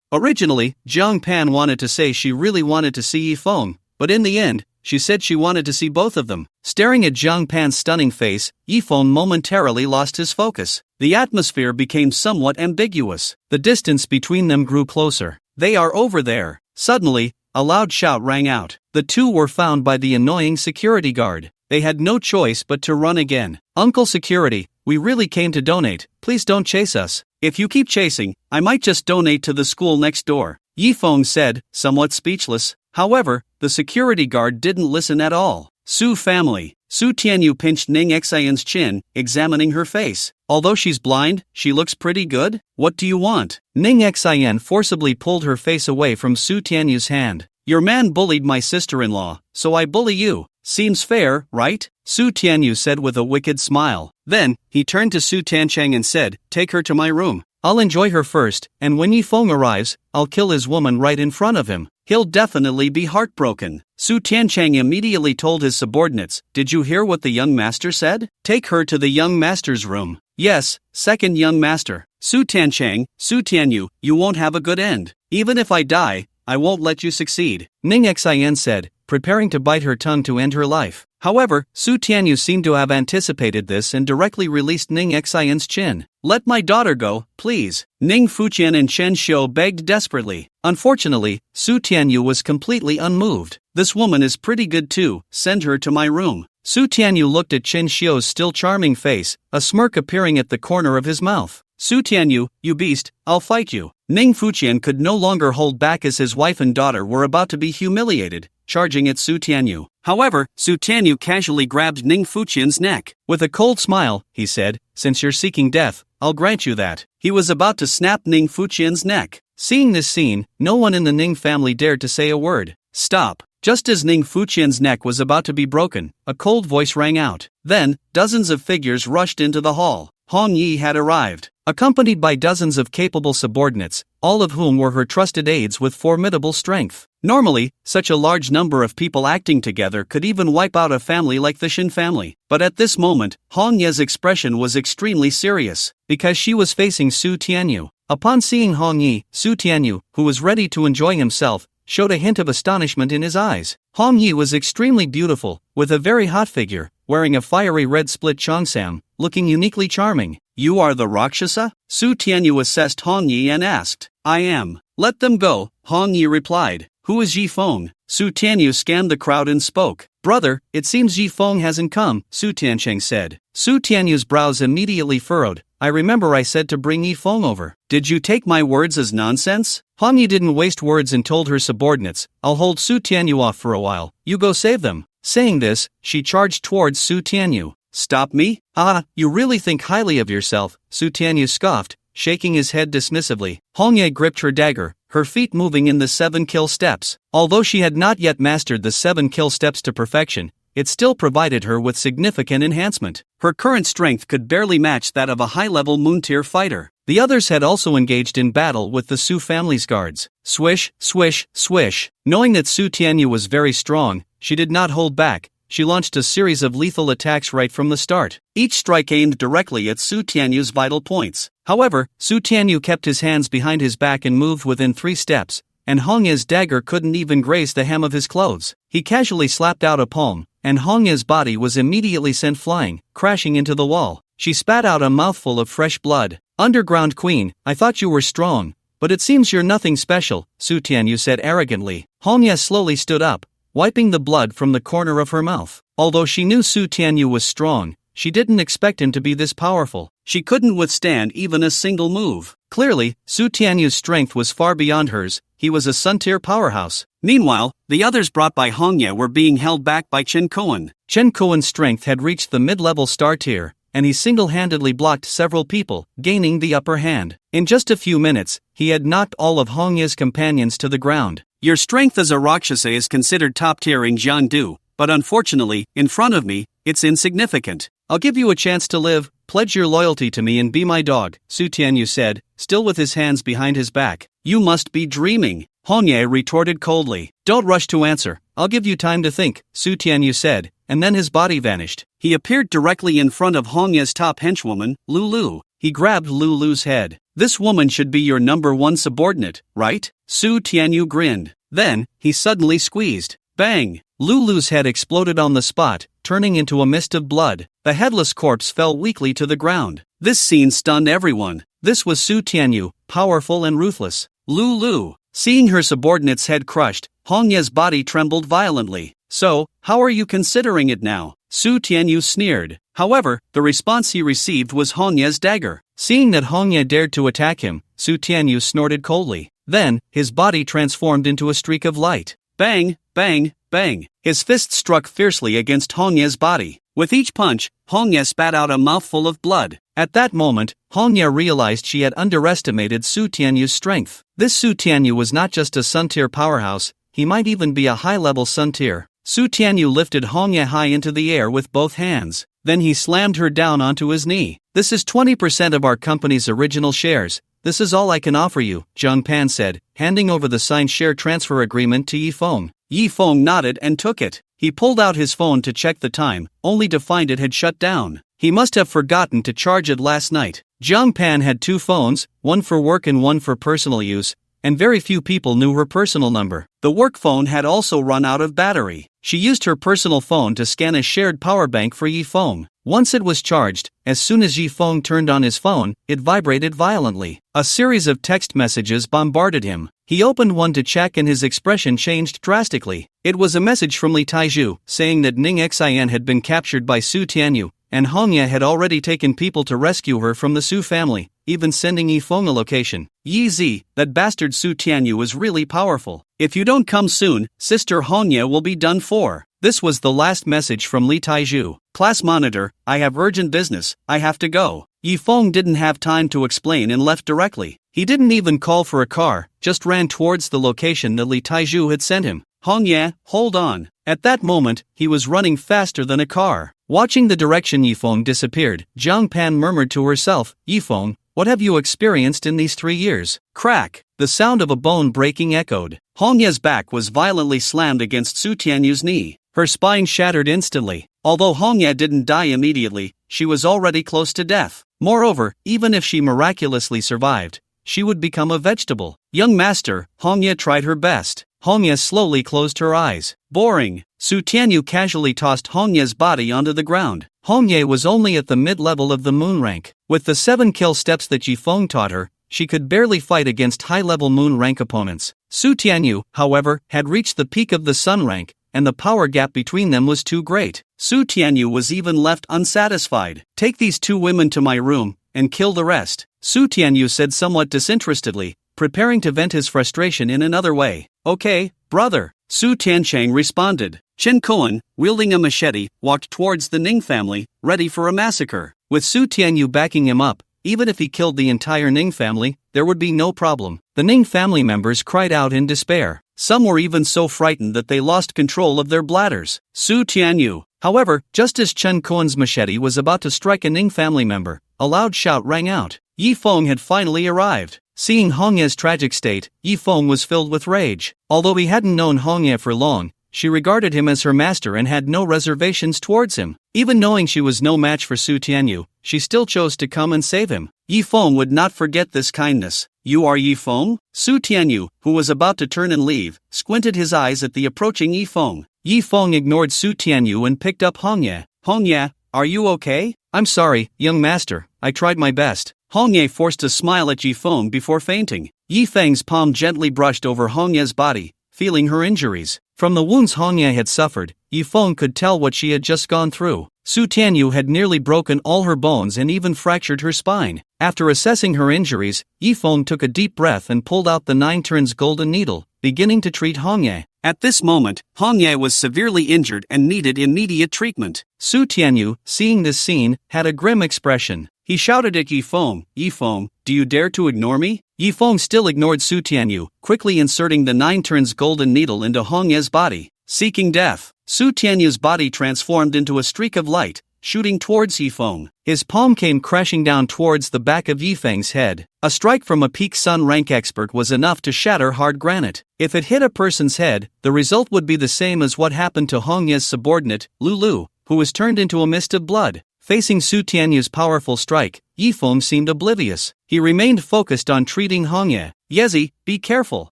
Originally, Jiang Pan wanted to say she really wanted to see Yifeng, but in the end, she said she wanted to see both of them. Staring at Jiang Pan's stunning face, Yifeng momentarily lost his focus. The atmosphere became somewhat ambiguous. The distance between them grew closer. They are over there. Suddenly, a loud shout rang out. The two were found by the annoying security guard. They had no choice but to run again. Uncle Security, we really came to donate. Please don't chase us. If you keep chasing, I might just donate to the school next door, Yifeng said, somewhat speechless. However, the security guard didn't listen at all. Su family. Su Tianyu pinched Ning Xian's chin, examining her face. Although she's blind, she looks pretty good. What do you want? Ning Xian forcibly pulled her face away from Su Tianyu's hand. Your man bullied my sister-in-law, so I bully you. Seems fair, right? Su Tianyu said with a wicked smile. Then, he turned to Su Tiancheng and said, take her to my room. I'll enjoy her first, and when Yifeng arrives, I'll kill his woman right in front of him. He'll definitely be heartbroken. Su Tiancheng immediately told his subordinates, did you hear what the young master said? Take her to the young master's room. Yes, second young master. Su Tiancheng, Su Tianyu, you won't have a good end. Even if I die, I won't let you succeed, Ning Xian said, preparing to bite her tongue to end her life. However, Su Tianyu seemed to have anticipated this and directly released Ning Xian's chin. Let my daughter go, please, Ning Fuqian and Chen Xiu begged desperately. Unfortunately, Su Tianyu was completely unmoved. This woman is pretty good too, send her to my room. Su Tianyu looked at Chen Xiu's still charming face, a smirk appearing at the corner of his mouth. Su Tianyu, you beast, I'll fight you. Ning Fuqian could no longer hold back as his wife and daughter were about to be humiliated, charging at Su Tianyu. However, Su Tianyu casually grabbed Ning Fuqian's neck. With a cold smile, he said, since you're seeking death, I'll grant you that. He was about to snap Ning Fuqian's neck. Seeing this scene, no one in the Ning family dared to say a word. Stop. Just as Ning Fuqian's neck was about to be broken, a cold voice rang out. Then, dozens of figures rushed into the hall. Hong Yi had arrived, accompanied by dozens of capable subordinates, all of whom were her trusted aides with formidable strength. Normally, such a large number of people acting together could even wipe out a family like the Shin family. But at this moment, Hong Ye's expression was extremely serious, because she was facing Su Tianyu. Upon seeing Hong Yi, Su Tianyu, who was ready to enjoy himself, showed a hint of astonishment in his eyes. Hong Yi was extremely beautiful, with a very hot figure, wearing a fiery red split cheongsam, looking uniquely charming. You are the Rakshasa? Su Tianyu assessed Hong Yi and asked. I am. Let them go, Hong Yi replied. Who is Yifeng? Su Tianyu scanned the crowd and spoke. Brother, it seems Yifeng hasn't come, Su Tiancheng said. Su Tianyu's brows immediately furrowed. I remember I said to bring Yifeng over. Did you take my words as nonsense? Hong Yi didn't waste words and told her subordinates, I'll hold Su Tianyu off for a while, you go save them. Saying this, she charged towards Su Tianyu. Stop me? Ah, you really think highly of yourself, Su Tianyu scoffed, shaking his head dismissively. Hong Yi gripped her dagger, her feet moving in the 7 kill steps. Although she had not yet mastered the 7 kill steps to perfection, it still provided her with significant enhancement. Her current strength could barely match that of a high-level moon-tier fighter. The others had also engaged in battle with the Su family's guards. Swish, swish, swish. Knowing that Su Tianyu was very strong, she did not hold back. She launched a series of lethal attacks right from the start. Each strike aimed directly at Su Tianyu's vital points. However, Su Tianyu kept his hands behind his back and moved within 3 steps, and Hong Ye's dagger couldn't even graze the hem of his clothes. He casually slapped out a palm, and Hong Ye's body was immediately sent flying, crashing into the wall. She spat out a mouthful of fresh blood. Underground Queen, I thought you were strong, but it seems you're nothing special, Su Tianyu said arrogantly. Hong Ye slowly stood up, wiping the blood from the corner of her mouth. Although she knew Su Tianyu was strong, she didn't expect him to be this powerful. She couldn't withstand even a single move. Clearly, Su Tianyu's strength was far beyond hers. He was a Sun-tier powerhouse. Meanwhile, the others brought by Hong Ye were being held back by Chen Koan. Chen Koan's strength had reached the mid-level star tier, and he single-handedly blocked several people, gaining the upper hand. In just a few minutes, he had knocked all of Hong Ye's companions to the ground. Your strength as a Rakshasa is considered top-tier in Jiangdu, but unfortunately, in front of me, it's insignificant. I'll give you a chance to live, pledge your loyalty to me and be my dog, Su Tianyu said, still with his hands behind his back. You must be dreaming, Hong Ye retorted coldly. Don't rush to answer, I'll give you time to think, Su Tianyu said, and then his body vanished. He appeared directly in front of Hong Ye's top henchwoman, Lulu. He grabbed Lulu's head. This woman should be your number one subordinate, right? Su Tianyu grinned. Then, he suddenly squeezed. Bang! Lulu's head exploded on the spot, turning into a mist of blood. The headless corpse fell weakly to the ground. This scene stunned everyone. This was Su Tianyu, powerful and ruthless. Lulu. Seeing her subordinate's head crushed, Hong Ye's body trembled violently. So, how are you considering it now? Su Tianyu sneered. However, the response he received was Hong Ye's dagger. Seeing that Hong Ye dared to attack him, Su Tianyu snorted coldly. Then, his body transformed into a streak of light. Bang, bang, bang. His fist struck fiercely against Hong Ye's body. With each punch, Hong Ye spat out a mouthful of blood. At that moment, Hong Ye realized she had underestimated Su Tianyu's strength. This Su Tianyu was not just a Sun-tier powerhouse, he might even be a high-level Sun-tier. Su Tianyu lifted Hong Ye high into the air with both hands. Then he slammed her down onto his knee. This is 20% of our company's original shares. This is all I can offer you, Zhang Pan said, handing over the signed share transfer agreement to Yi Feng. Yi Feng nodded and took it. He pulled out his phone to check the time, only to find it had shut down. He must have forgotten to charge it last night. Zhang Pan had two phones, one for work and one for personal use, and very few people knew her personal number. The work phone had also run out of battery. She used her personal phone to scan a shared power bank for Yi Feng. Once it was charged, as soon as Yi Feng turned on his phone, it vibrated violently. A series of text messages bombarded him. He opened one to check and his expression changed drastically. It was a message from Li Taizhu, saying that Ning Xian had been captured by Su Tianyu, and Hong Ye had already taken people to rescue her from the Su family, even sending Yi Feng a location. Yi Zi, that bastard Su Tianyu was really powerful. If you don't come soon, Sister Hong Ye will be done for. This was the last message from Li Taizhu. Class monitor, I have urgent business, I have to go. Yi Feng didn't have time to explain and left directly. He didn't even call for a car, just ran towards the location that Li Taizhu had sent him. Hong Ye, hold on. At that moment, he was running faster than a car. Watching the direction Yi Feng disappeared, Zhang Pan murmured to herself, Yi Feng, what have you experienced in these 3 years? Crack! The sound of a bone breaking echoed. Hong Ye's back was violently slammed against Su Tianyu's knee. Her spine shattered instantly. Although Hong Ye didn't die immediately, she was already close to death. Moreover, even if she miraculously survived, she would become a vegetable. Young master, Hong Ye tried her best. Hong Ye slowly closed her eyes. Boring. Su Tianyu casually tossed Hong Ye's body onto the ground. Hong Ye was only at the mid-level of the moon rank. With the 7 kill steps that Yi Feng taught her, she could barely fight against high-level moon rank opponents. Su Tianyu, however, had reached the peak of the sun rank, and the power gap between them was too great. Su Tianyu was even left unsatisfied. Take these 2 women to my room, and kill the rest, Su Tianyu said somewhat disinterestedly, preparing to vent his frustration in another way. Okay, brother, Su Tianchang responded. Chen Kuan, wielding a machete, walked towards the Ning family, ready for a massacre. With Su Tianyu backing him up, even if he killed the entire Ning family, there would be no problem. The Ning family members cried out in despair. Some were even so frightened that they lost control of their bladders. Su Tianyu. However, just as Chen Kuan's machete was about to strike a Ning family member, a loud shout rang out. Yi Feng had finally arrived. Seeing Hong Ye's tragic state, Yi Feng was filled with rage. Although he hadn't known Hong Ye for long, she regarded him as her master and had no reservations towards him. Even knowing she was no match for Su Tianyu, she still chose to come and save him. Yi Feng would not forget this kindness. You are Yi Feng? Su Tianyu, who was about to turn and leave, squinted his eyes at the approaching Yi Feng. Yi Feng ignored Su Tianyu and picked up Hong Ye. Hong Ye, are you okay? I'm sorry, young master, I tried my best. Hong Ye forced a smile at Yi Feng before fainting. Yi Feng's palm gently brushed over Hong Ye's body, feeling her injuries. From the wounds Hong Ye had suffered, Yi Feng could tell what she had just gone through. Su Tianyu had nearly broken all her bones and even fractured her spine. After assessing her injuries, Yi Feng took a deep breath and pulled out the 9 turns golden needle, beginning to treat Hong Ye. At this moment, Hong Ye was severely injured and needed immediate treatment. Su Tianyu, seeing this scene, had a grim expression. He shouted at Yifeng, do you dare to ignore me? Yifeng still ignored Su Tianyu, quickly inserting the 9 turns golden needle into Hong Ye's body. Seeking death, Su Tianyu's body transformed into a streak of light, shooting towards Yifeng. His palm came crashing down towards the back of Yifeng's head. A strike from a peak Sun rank expert was enough to shatter hard granite. If it hit a person's head, the result would be the same as what happened to Hong Ye's subordinate, Lulu, who was turned into a mist of blood. Facing Su Tianyu's powerful strike, Yifeng seemed oblivious. He remained focused on treating Hong Ye. Yezi, be careful.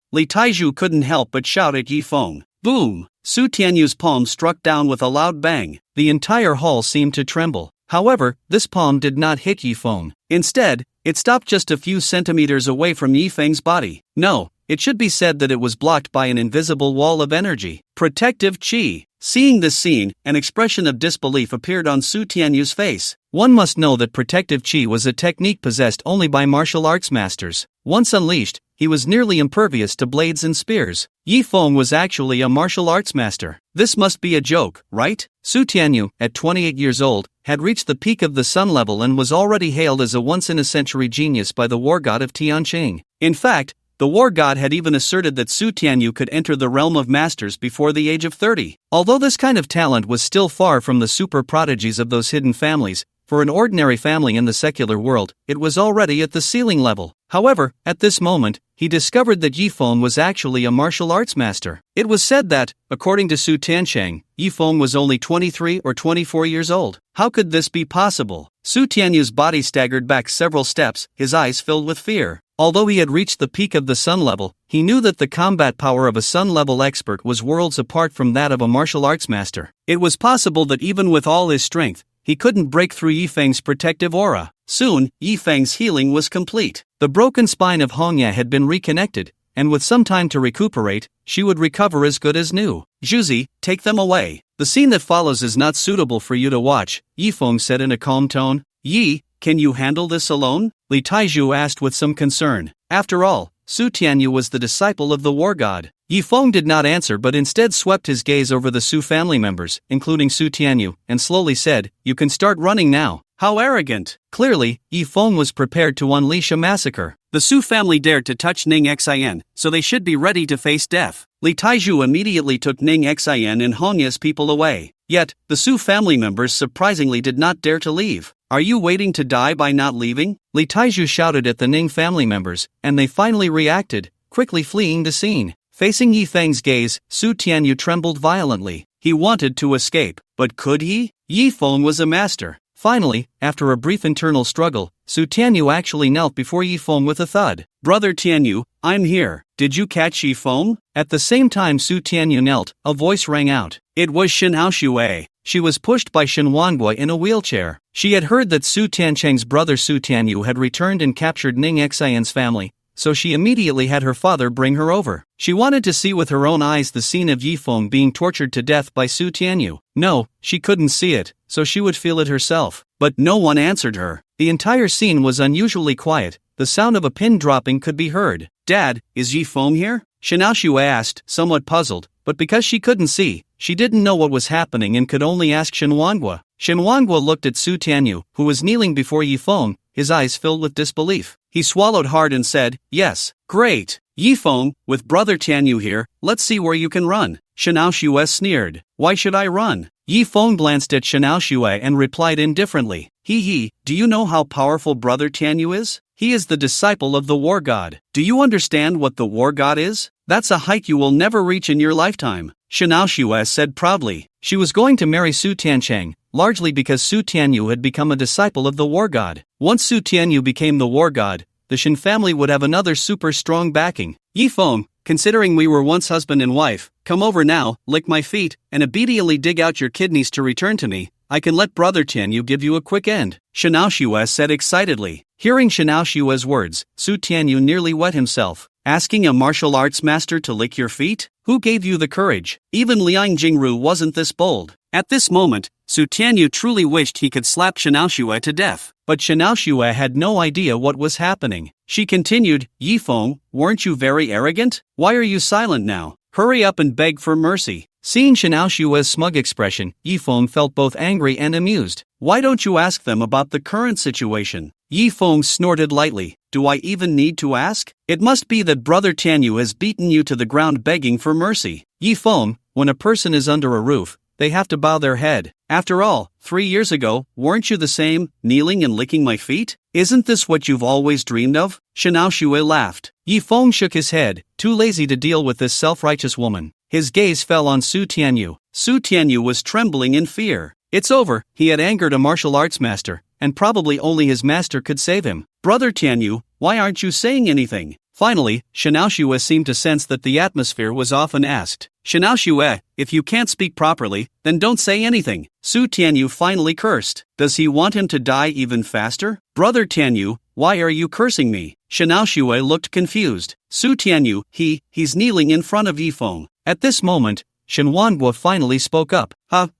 Li Taiju couldn't help but shout at Yifeng. Boom! Su Tianyu's palm struck down with a loud bang. The entire hall seemed to tremble. However, this palm did not hit Yifeng. Instead, it stopped just a few centimeters away from Yifeng's body. No, it should be said that it was blocked by an invisible wall of energy. Protective Qi. Seeing this scene, an expression of disbelief appeared on Su Tianyu's face. One must know that protective Qi was a technique possessed only by martial arts masters. Once unleashed, he was nearly impervious to blades and spears. Yifeng was actually a martial arts master. This must be a joke, right? Su Tianyu, at 28 years old, had reached the peak of the sun level and was already hailed as a once-in-a-century genius by the war god of Tianqing. In fact, the war god had even asserted that Su Tianyu could enter the realm of masters before the age of 30. Although this kind of talent was still far from the super prodigies of those hidden families, for an ordinary family in the secular world, it was already at the ceiling level. However, at this moment, he discovered that Yifeng was actually a martial arts master. It was said that, according to Su Tiansheng, Yifeng was only 23 or 24 years old. How could this be possible? Su Tianyu's body staggered back several steps, his eyes filled with fear. Although he had reached the peak of the sun level, he knew that the combat power of a sun-level expert was worlds apart from that of a martial arts master. It was possible that even with all his strength, he couldn't break through Yifeng's protective aura. Soon, Yifeng's healing was complete. The broken spine of Hong Ye had been reconnected, and with some time to recuperate, she would recover as good as new. Juzi, take them away. The scene that follows is not suitable for you to watch, Yifeng said in a calm tone. Yi, can you handle this alone? Li Taiju asked with some concern. After all, Su Tianyu was the disciple of the war god. Yifeng did not answer but instead swept his gaze over the Su family members, including Su Tianyu, and slowly said, you can start running now. How arrogant! Clearly, Yifeng was prepared to unleash a massacre. The Su family dared to touch Ning Xian, so they should be ready to face death. Li Taiju immediately took Ning Xian and Hong Ye's people away. Yet, the Su family members surprisingly did not dare to leave. Are you waiting to die by not leaving? Li Taiju shouted at the Ning family members, and they finally reacted, quickly fleeing the scene. Facing Yifeng's gaze, Su Tianyu trembled violently. He wanted to escape, but could he? Yifeng was a master. Finally, after a brief internal struggle, Su Tianyu actually knelt before Yifeng with a thud. Brother Tianyu, I'm here. Did you catch Yifeng? At the same time Su Tianyu knelt, a voice rang out. It was Shenhao Shui. She was pushed by Shen Wanguo in a wheelchair. She had heard that Su Tiancheng's brother Su Tianyu had returned and captured Ning Xian's family, so she immediately had her father bring her over. She wanted to see with her own eyes the scene of Yifeng being tortured to death by Su Tianyu. No, she couldn't see it, so she would feel it herself. But no one answered her. The entire scene was unusually quiet. The sound of a pin dropping could be heard. Dad, is Yifeng here? Shenhao Shui asked, somewhat puzzled, but because she couldn't see, she didn't know what was happening and could only ask Shen Wanguo. Shen Wanguo looked at Su Tianyu, who was kneeling before Yifeng, his eyes filled with disbelief. He swallowed hard and said, yes, great. Yifeng, with brother Tianyu here, let's see where you can run. Shenhao Shui sneered. Why should I run? Yifeng glanced at Shenhao Shui and replied indifferently. Do you know how powerful brother Tianyu is? He is the disciple of the war god. Do you understand what the war god is? That's a height you will never reach in your lifetime. Shenhao Shui said proudly. She was going to marry Su Tiancheng, largely because Su Tianyu had become a disciple of the war god. Once Su Tianyu became the war god, the Shen family would have another super strong backing. Yifeng, considering we were once husband and wife, come over now, lick my feet, and immediately dig out your kidneys to return to me. I can let brother Tianyu give you a quick end. Shenhao Shui said excitedly. Hearing Shenhao Shui's words, Su Tianyu nearly wet himself. Asking a martial arts master to lick your feet? Who gave you the courage? Even Liang Jingru wasn't this bold. At this moment, Su Tianyu truly wished he could slap Shenhao Shui to death. But Shenhao Shui had no idea what was happening. She continued, Yifeng, weren't you very arrogant? Why are you silent now? Hurry up and beg for mercy. Seeing Xiaoshua's smug expression, Yifeng felt both angry and amused. Why don't you ask them about the current situation? Yifeng snorted lightly. Do I even need to ask? It must be that Brother Tianyu has beaten you to the ground begging for mercy. Yifeng, when a person is under a roof, they have to bow their head. After all, 3 years ago, weren't you the same, kneeling and licking my feet? Isn't this what you've always dreamed of? Xiaoshue laughed. Yifeng shook his head, too lazy to deal with this self-righteous woman. His gaze fell on Su Tianyu. Su Tianyu was trembling in fear. It's over, he had angered a martial arts master, and probably only his master could save him. Brother Tianyu, why aren't you saying anything? Finally, Xiaoshue seemed to sense that the atmosphere was off and asked, Xiaoshue, if you can't speak properly, then don't say anything. Su Tianyu finally cursed. Does he want him to die even faster? Brother Tianyu, why are you cursing me? Xiaoshue looked confused. Su Tianyu, he's kneeling in front of Yifeng. At this moment, Shenhuanguo finally spoke up.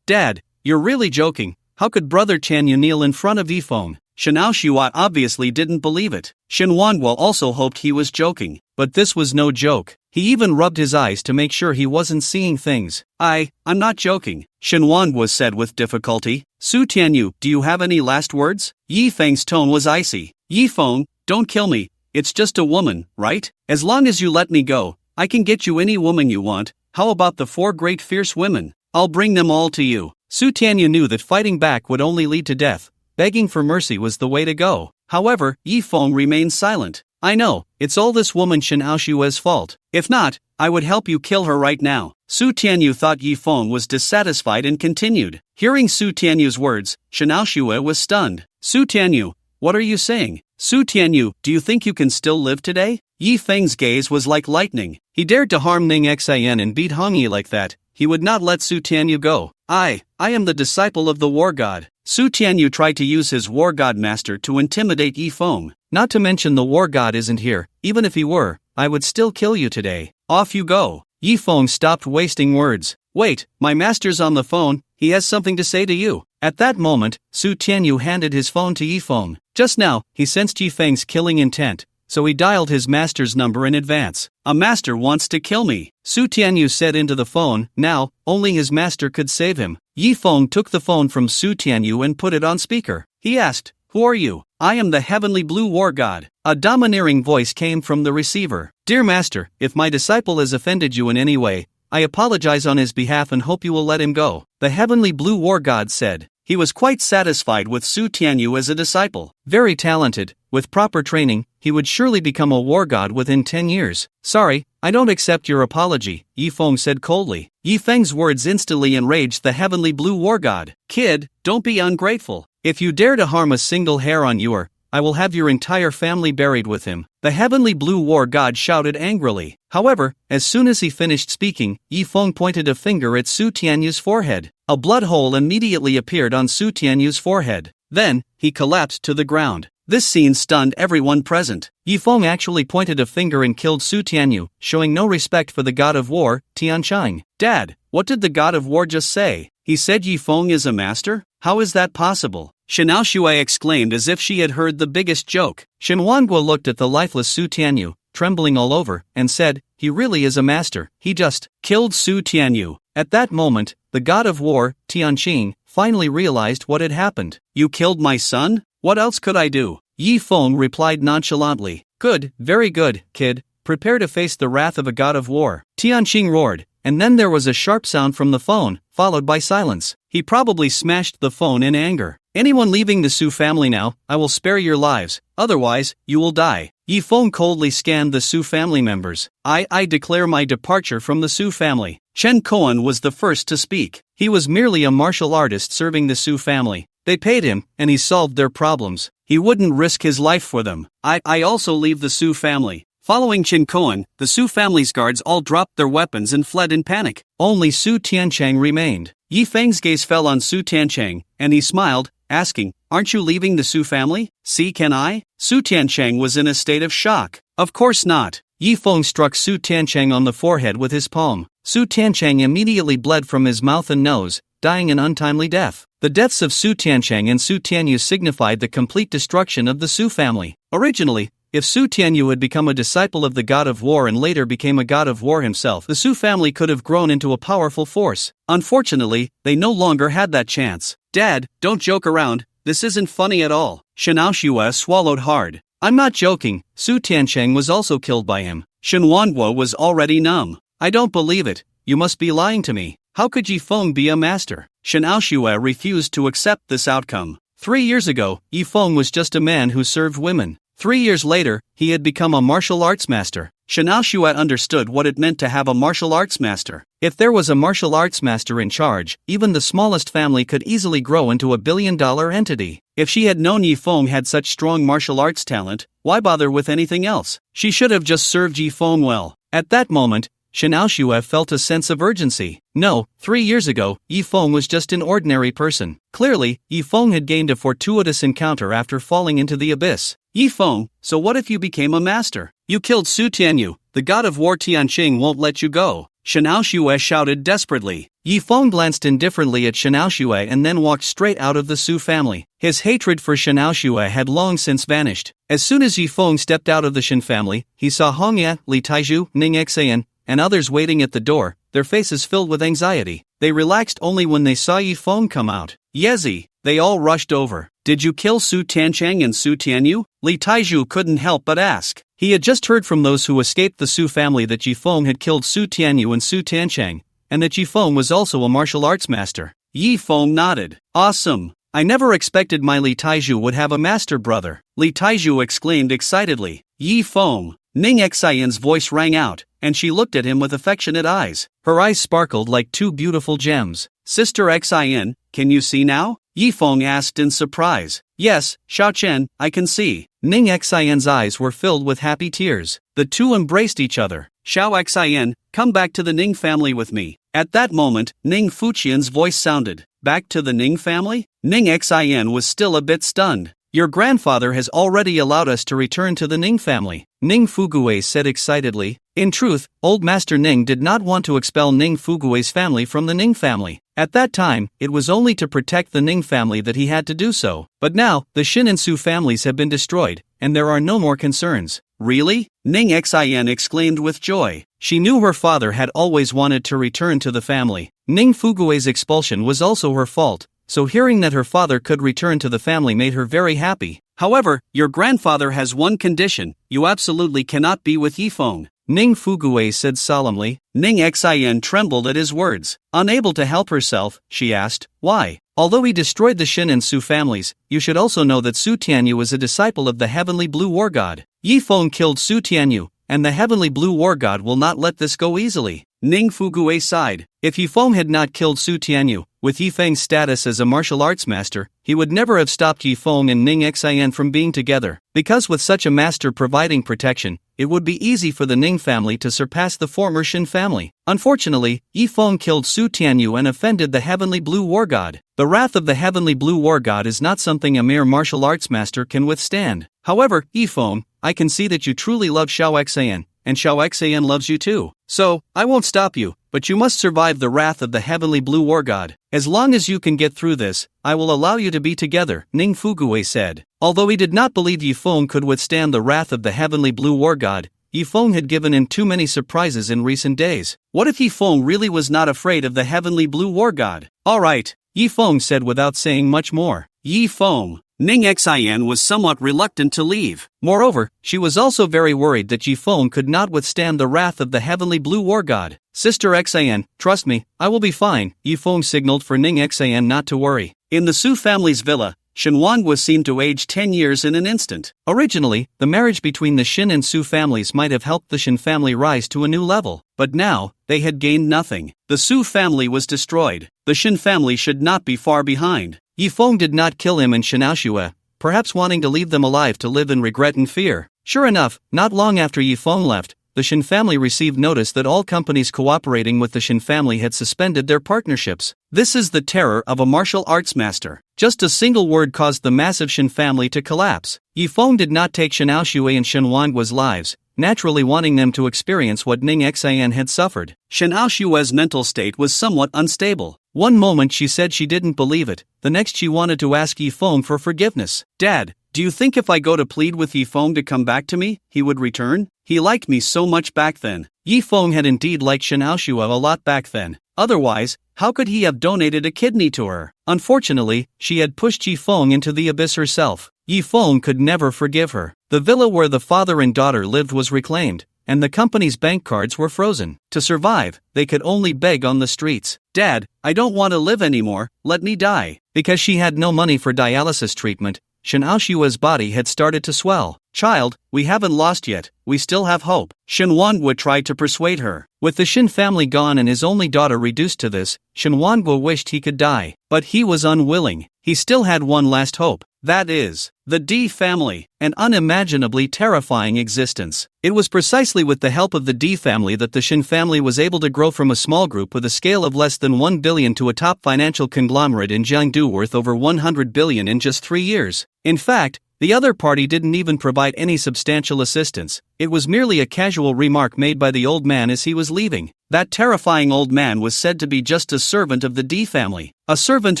Dad, you're really joking. How could Brother Tianyu kneel in front of Yifeng? Xiaoshue obviously didn't believe it. Shenhuanguo also hoped he was joking, but this was no joke. He even rubbed his eyes to make sure he wasn't seeing things. I'm not joking, Shenhuanguo said with difficulty. Su Tianyu, do you have any last words? Yifeng's tone was icy. Yifeng, don't kill me. It's just a woman, right? As long as you let me go, I can get you any woman you want. How about the 4 great fierce women? I'll bring them all to you. Su Tianyu knew that fighting back would only lead to death. Begging for mercy was the way to go. However, Yifeng remained silent. I know, it's all this woman Xiaoshue's fault. If not, I would help you kill her right now. Su Tianyu thought Yifeng was dissatisfied and continued. Hearing Su Tianyu's words, Xiaoshue was stunned. Su Tianyu, what are you saying? Su Tianyu, do you think you can still live today? Yifeng's gaze was like lightning. He dared to harm Ning Xian and beat Hongyi like that. He would not let Su Tianyu go. I am the disciple of the war god. Su Tianyu tried to use his war god master to intimidate Yifeng. Not to mention the war god isn't here. Even if he were, I would still kill you today. Off you go. Yifeng stopped wasting words. Wait, my master's on the phone. He has something to say to you. At that moment, Su Tianyu handed his phone to Yifeng. Just now, he sensed Yifeng's killing intent, so he dialed his master's number in advance. A master wants to kill me, Su Tianyu said into the phone. Now, only his master could save him. Yifeng took the phone from Su Tianyu and put it on speaker. He asked, Who are you? I am the heavenly blue war god. A domineering voice came from the receiver. Dear master, if my disciple has offended you in any way, I apologize on his behalf and hope you will let him go, the heavenly blue war god said. He was quite satisfied with Su Tianyu as a disciple. Very talented, with proper training, he would surely become a war god within 10 years. Sorry, I don't accept your apology, Yifeng said coldly. Yifeng's words instantly enraged the heavenly blue war god. Kid, don't be ungrateful. If you dare to harm a single hair on you, I will have your entire family buried with him, the heavenly blue war god shouted angrily. However, as soon as he finished speaking, Yifeng pointed a finger at Su Tianyu's forehead. A blood hole immediately appeared on Su Tianyu's forehead. Then, he collapsed to the ground. This scene stunned everyone present. Yifeng actually pointed a finger and killed Su Tianyu, showing no respect for the god of war, Tiancheng. Dad, what did the god of war just say? He said Yifeng is a master? How is that possible? Xiaoshue exclaimed as if she had heard the biggest joke. Shenhuanguo looked at the lifeless Su Tianyu, trembling all over, and said, He really is a master. He just killed Su Tianyu. At that moment, the god of war, Tianqing, finally realized what had happened. You killed my son? What else could I do? Yifeng replied nonchalantly. Good, very good, kid. Prepare to face the wrath of a god of war. Tianqing roared, and then there was a sharp sound from the phone, followed by silence. He probably smashed the phone in anger. Anyone leaving the Su family now, I will spare your lives, otherwise, you will die. Yifeng coldly scanned the Su family members. I declare my departure from the Su family. Chen Koan was the first to speak. He was merely a martial artist serving the Su family. They paid him, and he solved their problems. He wouldn't risk his life for them. I also leave the Su family. Following Chen Koan, the Su family's guards all dropped their weapons and fled in panic. Only Su Tiancheng remained. Yifeng's gaze fell on Su Tiancheng, and he smiled, asking, Aren't you leaving the Su family? See, can I? Su Tiancheng was in a state of shock. Of course not. Yifeng struck Su Tiancheng on the forehead with his palm. Su Tiancheng immediately bled from his mouth and nose, dying an untimely death. The deaths of Su Tiancheng and Su Tianyu signified the complete destruction of the Su family. Originally, If Su Tianyu had become a disciple of the god of war and later became a god of war himself, the Su family could have grown into a powerful force. Unfortunately, they no longer had that chance. Dad, don't joke around, this isn't funny at all. Shen Aoshue swallowed hard. I'm not joking, Su Tiancheng was also killed by him. Shen Wanguo was already numb. I don't believe it, you must be lying to me. How could Yi Feng be a master? Shen Aoshue refused to accept this outcome. 3 years ago, Yi Feng was just a man who served women. 3 years later, he had become a martial arts master. Shen Aoshue understood what it meant to have a martial arts master. If there was a martial arts master in charge, even the smallest family could easily grow into a billion-dollar entity. If she had known Yi Feng had such strong martial arts talent, why bother with anything else? She should have just served Yi Feng well. At that moment, Shen Aoshue felt a sense of urgency. No, 3 years ago, Yi Feng was just an ordinary person. Clearly, Yi Feng had gained a fortuitous encounter after falling into the abyss. Yi Feng, so what if you became a master? You killed Su Tianyu, the god of war Tianqing won't let you go. Shen Aoshue shouted desperately. Yi Feng glanced indifferently at Shen Aoshue and then walked straight out of the Su family. His hatred for Shen Aoshue had long since vanished. As soon as Yi Feng stepped out of the Shen family, he saw Hong Ye, Li Taizhu, Ning Xan, and others waiting at the door, their faces filled with anxiety. They relaxed only when they saw Yi Feng come out. Yezi, they all rushed over. Did you kill Su Tiancheng and Su Tianyu? Li Taizhu couldn't help but ask. He had just heard from those who escaped the Su family that Yi Feng had killed Su Tianyu and Su Tiancheng, and that Yi Feng was also a martial arts master. Yi Feng nodded. Awesome. I never expected my Li Taizhu would have a master brother. Li Taizhu exclaimed excitedly. Yi Feng. Ning Xian's voice rang out, and she looked at him with affectionate eyes. Her eyes sparkled like two beautiful gems. Sister Xian, can you see now? Yi Feng asked in surprise. Yes, Xiao Chen, I can see. Ning Xian's eyes were filled with happy tears. The two embraced each other. Xiao Xian, come back to the Ning family with me. At that moment, Ning Fuqian's voice sounded. Back to the Ning family? Ning Xian was still a bit stunned. Your grandfather has already allowed us to return to the Ning family, Ning Fuguei said excitedly. In truth, old Master Ning did not want to expel Ning Fuguei's family from the Ning family. At that time, it was only to protect the Ning family that he had to do so. But now, the Shin and Su families have been destroyed, and there are no more concerns. Really? Ning Xian exclaimed with joy. She knew her father had always wanted to return to the family. Ning Fuguei's expulsion was also her fault. So hearing that her father could return to the family made her very happy. However, your grandfather has one condition, you absolutely cannot be with Yi Feng. Ning Fuguei said solemnly. Ning Xian trembled at his words. Unable to help herself, she asked, why? Although he destroyed the Shin and Su families, you should also know that Su Tianyu is a disciple of the heavenly blue war god. Yi Feng killed Su Tianyu, and the heavenly blue war god will not let this go easily. Ning Fuguei sighed. If Yi Feng had not killed Su Tianyu, with Yi Feng's status as a martial arts master, he would never have stopped Yi Feng and Ning Xian from being together. Because with such a master providing protection, it would be easy for the Ning family to surpass the former Shin family. Unfortunately, Yi Feng killed Su Tianyu and offended the heavenly blue war god. The wrath of the heavenly blue war god is not something a mere martial arts master can withstand. However, Yi Feng, I can see that you truly love Xiao Xian, and Xiao Xian loves you too. So, I won't stop you, but you must survive the wrath of the heavenly blue war god. As long as you can get through this, I will allow you to be together, Ning Fuguei said. Although he did not believe Yi Feng could withstand the wrath of the heavenly blue war god, Yi Feng had given him too many surprises in recent days. What if Yi Feng really was not afraid of the heavenly blue war god? Alright, Yi Feng said without saying much more. Yi Feng. Ning Xian was somewhat reluctant to leave. Moreover, she was also very worried that Yi Feng could not withstand the wrath of the heavenly blue war god. Sister Xian, trust me, I will be fine, Yi Feng signaled for Ning Xian not to worry. In the Su family's villa, Shen Wanguo seemed to age 10 years in an instant. Originally, the marriage between the Shin and Su families might have helped the Shin family rise to a new level, but now, they had gained nothing. The Su family was destroyed. The Shin family should not be far behind. Yi Feng did not kill him and Shen Aoshue, perhaps wanting to leave them alive to live in regret and fear. Sure enough, not long after Yi Feng left, the Shin family received notice that all companies cooperating with the Shin family had suspended their partnerships. This is the terror of a martial arts master. Just a single word caused the massive Shin family to collapse. Yi Feng did not take Shen Aoshue and Shen Wanguo's lives, naturally wanting them to experience what Ning Xian had suffered. Shen Aoshue's mental state was somewhat unstable. One moment she said she didn't believe it, the next she wanted to ask Yi Feng for forgiveness. Dad, Do you think if I go to plead with Yifeng to come back to me, he would return? He liked me so much back then. Yifeng had indeed liked Shen Aoshua a lot back then. Otherwise, how could he have donated a kidney to her? Unfortunately, she had pushed Yifeng into the abyss herself. Yifeng could never forgive her. The villa where the father and daughter lived was reclaimed, and the company's bank cards were frozen. To survive, they could only beg on the streets. Dad, I don't want to live anymore, let me die. Because she had no money for dialysis treatment, Shen Aoshua's body had started to swell. Child, we haven't lost yet, we still have hope. Shen Wanguo tried to persuade her. With the Shen family gone and his only daughter reduced to this, Shen Wanguo wished he could die. But he was unwilling. He still had one last hope. That is, the D family, an unimaginably terrifying existence. It was precisely with the help of the D family that the Shen family was able to grow from a small group with a scale of less than 1 billion to a top financial conglomerate in Jiangdu worth over 100 billion in just 3 years. In fact, the other party didn't even provide any substantial assistance. It was merely a casual remark made by the old man as he was leaving. That terrifying old man was said to be just a servant of the D family, a servant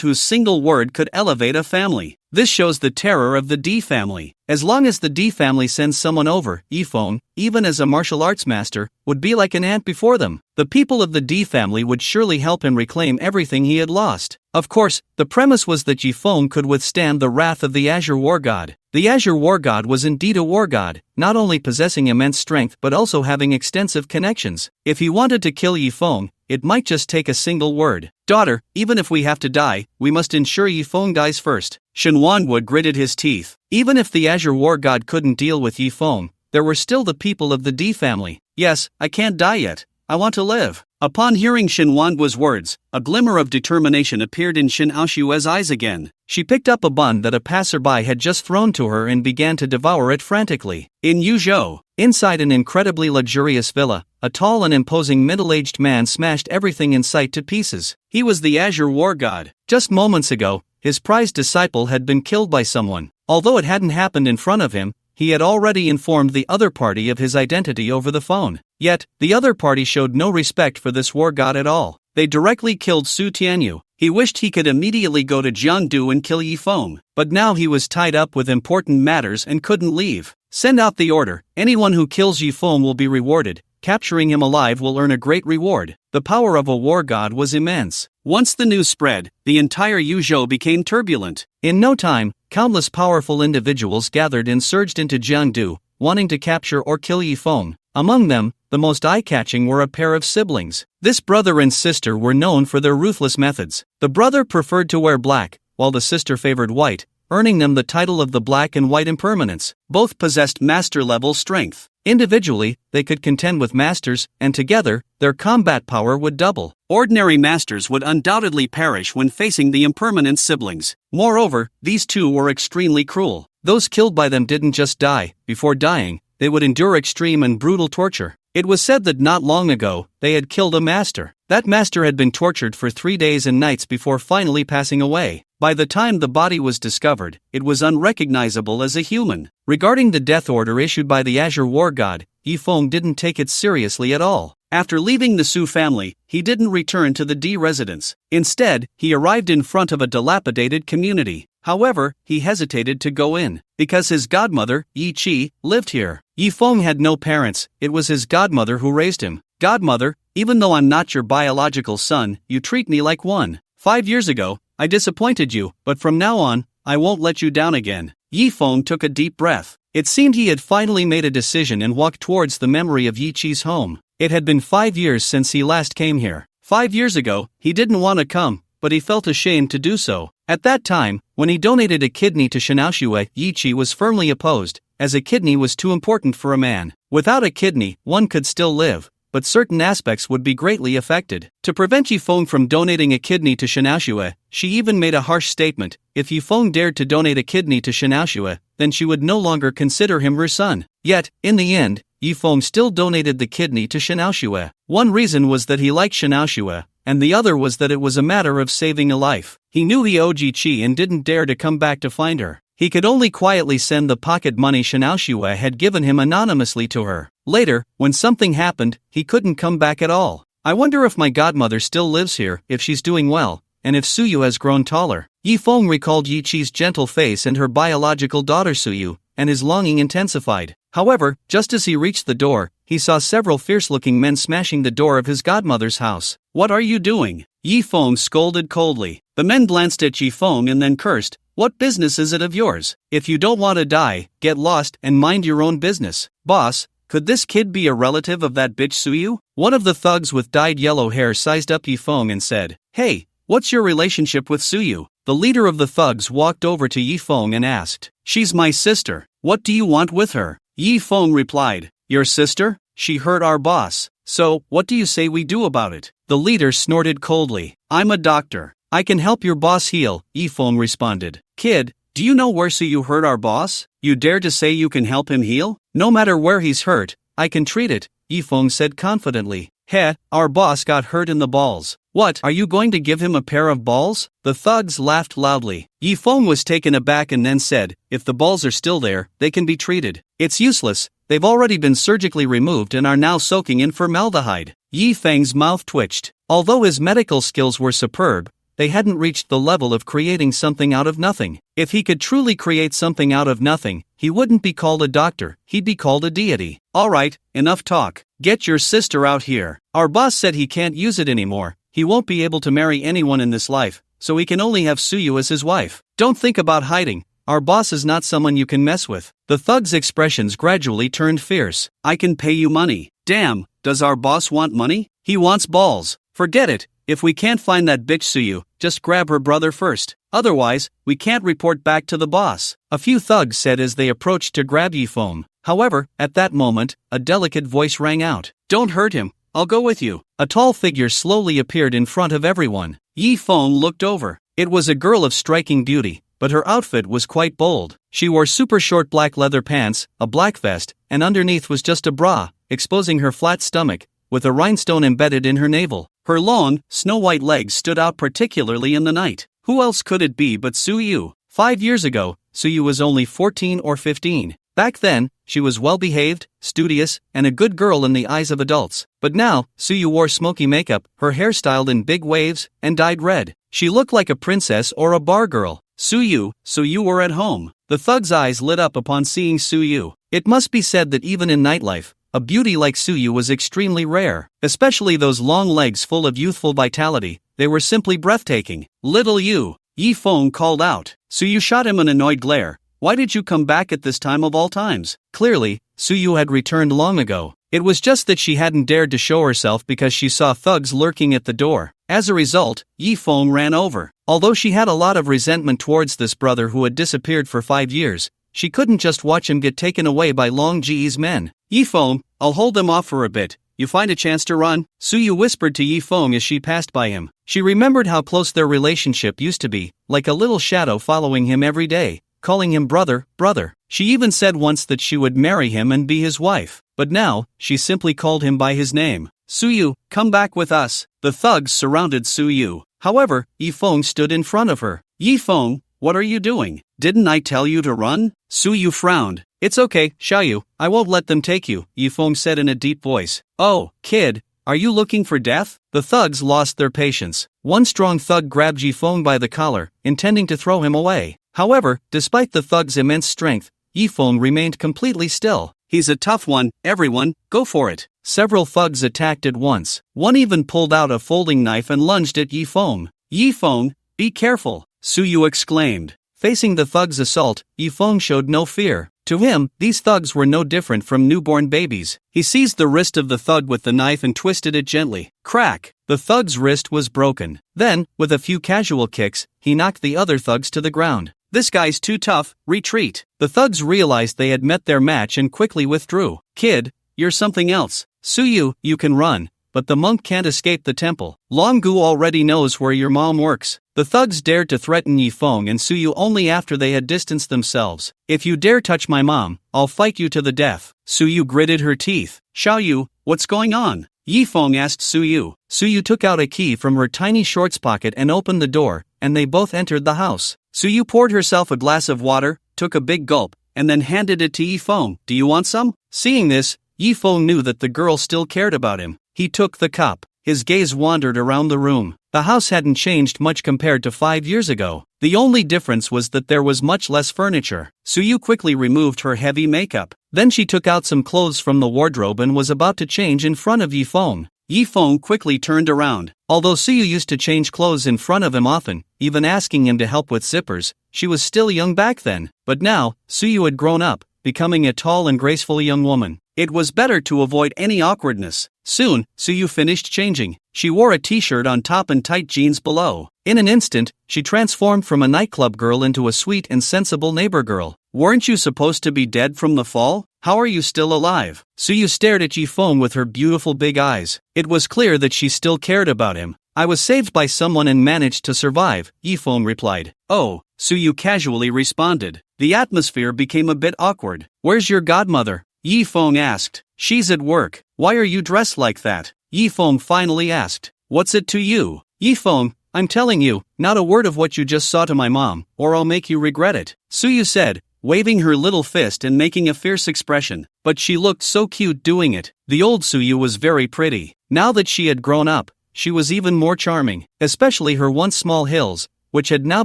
whose single word could elevate a family. This shows the terror of the D family. As long as the D family sends someone over, Yifeng, even as a martial arts master, would be like an ant before them. The people of the D family would surely help him reclaim everything he had lost. Of course, the premise was that Yifeng could withstand the wrath of the Azure War God. The Azure War God was indeed a war god, not only possessing immense strength but also having extensive connections. If he wanted to kill Yifeng, it might just take a single word. Daughter, even if we have to die, we must ensure Yifeng dies first. Shen Wanguo gritted his teeth. Even if the Azure War God couldn't deal with Yifeng, there were still the people of the D family. Yes, I can't die yet. I want to live. Upon hearing Shen Wanguo's words, a glimmer of determination appeared in Shen Aoshua's eyes again. She picked up a bun that a passerby had just thrown to her and began to devour it frantically. In Yuzhou, inside an incredibly luxurious villa, a tall and imposing middle-aged man smashed everything in sight to pieces. He was the Azure War God. Just moments ago, his prized disciple had been killed by someone. Although it hadn't happened in front of him, he had already informed the other party of his identity over the phone. Yet, the other party showed no respect for this war god at all. They directly killed Su Tianyu. He wished he could immediately go to Jiangdu and kill Yifeng, but now he was tied up with important matters and couldn't leave. Send out the order. Anyone who kills Yifeng will be rewarded. Capturing him alive will earn a great reward. The power of a war god was immense. Once the news spread, the entire Yuzhou became turbulent. In no time, countless powerful individuals gathered and surged into Jiangdu, wanting to capture or kill Yifeng. Among them, the most eye-catching were a pair of siblings. This brother and sister were known for their ruthless methods. The brother preferred to wear black, while the sister favored white, earning them the title of the Black and White Impermanents. Both possessed master-level strength. Individually, they could contend with masters, and together, their combat power would double. Ordinary masters would undoubtedly perish when facing the Impermanent siblings. Moreover, these two were extremely cruel. Those killed by them didn't just die. Before dying, they would endure extreme and brutal torture. It was said that not long ago, they had killed a master. That master had been tortured for 3 days and nights before finally passing away. By the time the body was discovered, it was unrecognizable as a human. Regarding the death order issued by the Azure War God, Yifeng didn't take it seriously at all. After leaving the Su family, he didn't return to the D residence. Instead, he arrived in front of a dilapidated community. However, he hesitated to go in, because his godmother, Yi Qi, lived here. Yifeng had no parents, it was his godmother who raised him. Godmother, even though I'm not your biological son, you treat me like one. 5 years ago, I disappointed you, but from now on, I won't let you down again. Yifeng took a deep breath. It seemed he had finally made a decision and walked towards the memory of Yi Qi's home. It had been 5 years since he last came here. 5 years ago, he didn't want to come, but he felt ashamed to do so. At that time, when he donated a kidney to Shen Aoshua, Yi Qi was firmly opposed, as a kidney was too important for a man. Without a kidney, one could still live, but certain aspects would be greatly affected. To prevent Yifeng from donating a kidney to Shen Aoshua, she even made a harsh statement. If Yifeng dared to donate a kidney to Shen Aoshua, then she would no longer consider him her son. Yet, in the end, Yifeng still donated the kidney to Shen Aoshua. One reason was that he liked Shen Aoshua, and the other was that it was a matter of saving a life. He knew the OG Qi and didn't dare to come back to find her. He could only quietly send the pocket money Shen Aoshua had given him anonymously to her. Later, when something happened, he couldn't come back at all. I wonder if my godmother still lives here. If she's doing well, and if Suyu has grown taller. Yifeng recalled Yi Qi's gentle face and her biological daughter Suyu, and his longing intensified. However, just as he reached the door, he saw several fierce-looking men smashing the door of his godmother's house. "What are you doing?" Yifeng scolded coldly. The men glanced at Yifeng and then cursed. "What business is it of yours? If you don't want to die, get lost and mind your own business." "Boss, could this kid be a relative of that bitch Suyu?" One of the thugs with dyed yellow hair sized up Yifeng and said, "Hey, what's your relationship with Suyu?" The leader of the thugs walked over to Yifeng and asked, "She's my sister. What do you want with her?" Yifeng replied, "Your sister? She hurt our boss. So, what do you say we do about it?" The leader snorted coldly. "I'm a doctor. I can help your boss heal," Yifeng responded. "Kid, do you know where Suyu hurt our boss? You dare to say you can help him heal? No matter where he's hurt, I can treat it," Yifeng said confidently. "Heh, our boss got hurt in the balls. What, are you going to give him a pair of balls?" The thugs laughed loudly. Yifeng was taken aback and then said, "If the balls are still there, they can be treated. It's useless, they've already been surgically removed and are now soaking in formaldehyde." Yifeng's mouth twitched. Although his medical skills were superb, they hadn't reached the level of creating something out of nothing. If he could truly create something out of nothing, he wouldn't be called a doctor, he'd be called a deity. "Alright, enough talk. Get your sister out here. Our boss said he can't use it anymore. He won't be able to marry anyone in this life, so he can only have Suyu as his wife. Don't think about hiding. Our boss is not someone you can mess with." The thug's expressions gradually turned fierce. "I can pay you money." "Damn, does our boss want money?" "He wants balls." "Forget it. If we can't find that bitch Suyu, just grab her brother first. Otherwise, we can't report back to the boss," a few thugs said as they approached to grab Yifeng. However, at that moment, a delicate voice rang out. "Don't hurt him. I'll go with you." A tall figure slowly appeared in front of everyone. Yifeng looked over. It was a girl of striking beauty, but her outfit was quite bold. She wore super short black leather pants, a black vest, and underneath was just a bra, exposing her flat stomach, with a rhinestone embedded in her navel. Her long, snow-white legs stood out particularly in the night. Who else could it be but Suyu? 5 years ago, Suyu was only 14 or 15. Back then, she was well-behaved, studious, and a good girl in the eyes of adults. But now, Suyu wore smoky makeup, her hair styled in big waves, and dyed red. She looked like a princess or a bar girl. "Suyu, so you were at home." The thug's eyes lit up upon seeing Suyu. It must be said that even in nightlife, a beauty like Suyu was extremely rare, especially those long legs full of youthful vitality. They were simply breathtaking. "Little you," Yifeng called out. Suyu shot him an annoyed glare. "Why did you come back at this time of all times?" Clearly, Suyu had returned long ago. It was just that she hadn't dared to show herself because she saw thugs lurking at the door. As a result, Yifeng ran over. Although she had a lot of resentment towards this brother who had disappeared for 5 years, she couldn't just watch him get taken away by Long Ji's men. "Yifeng, I'll hold them off for a bit. You find a chance to run?" Suyu whispered to Yifeng as she passed by him. She remembered how close their relationship used to be, like a little shadow following him every day, calling him brother, brother. She even said once that she would marry him and be his wife. But now, she simply called him by his name. "Suyu, come back with us." The thugs surrounded Suyu. However, Yifeng stood in front of her. "Yifeng, what are you doing? Didn't I tell you to run?" Suyu frowned. "It's okay, Xiaoyu, I won't let them take you," Yifeng said in a deep voice. "Oh, kid, are you looking for death?" The thugs lost their patience. One strong thug grabbed Yifeng by the collar, intending to throw him away. However, despite the thug's immense strength, Yifeng remained completely still. "He's a tough one, everyone, go for it." Several thugs attacked at once. One even pulled out a folding knife and lunged at Yifeng. "Yifeng, be careful," Suyu exclaimed. Facing the thug's assault, Yifeng showed no fear. To him, these thugs were no different from newborn babies. He seized the wrist of the thug with the knife and twisted it gently. Crack! The thug's wrist was broken. Then, with a few casual kicks, he knocked the other thugs to the ground. "This guy's too tough, retreat." The thugs realized they had met their match and quickly withdrew. "Kid, you're something else. Suyu, you can run, but the monk can't escape the temple. Longgu already knows where your mom works." The thugs dared to threaten Yifeng and Suyu only after they had distanced themselves. "If you dare touch my mom, I'll fight you to the death." Suyu gritted her teeth. "Xiaoyu, what's going on?" Yifeng asked Suyu. Suyu took out a key from her tiny shorts pocket and opened the door, and they both entered the house. Suyu poured herself a glass of water, took a big gulp, and then handed it to Yifeng. "Do you want some?" Seeing this, Yifeng knew that the girl still cared about him. He took the cup. His gaze wandered around the room. The house hadn't changed much compared to 5 years ago. The only difference was that there was much less furniture. Suyu quickly removed her heavy makeup. Then she took out some clothes from the wardrobe and was about to change in front of Yifeng. Yifeng quickly turned around. Although Suyu used to change clothes in front of him often, even asking him to help with zippers, she was still young back then. But now, Suyu had grown up, becoming a tall and graceful young woman. It was better to avoid any awkwardness. Soon, Suyu finished changing. She wore a t-shirt on top and tight jeans below. In an instant, she transformed from a nightclub girl into a sweet and sensible neighbor girl. Weren't you supposed to be dead from the fall? How are you still alive? Suyu stared at Yifeng with her beautiful big eyes. It was clear that she still cared about him. I was saved by someone and managed to survive, Yifeng replied. Oh, Suyu casually responded. The atmosphere became a bit awkward. Where's your godmother? Yifeng asked. She's at work. Why are you dressed like that? Yifeng finally asked. What's it to you? Yifeng, I'm telling you, not a word of what you just saw to my mom, or I'll make you regret it, Suyu said, waving her little fist and making a fierce expression. But she looked so cute doing it. The old Suyu was very pretty. Now that she had grown up, she was even more charming, especially her once small hills, which had now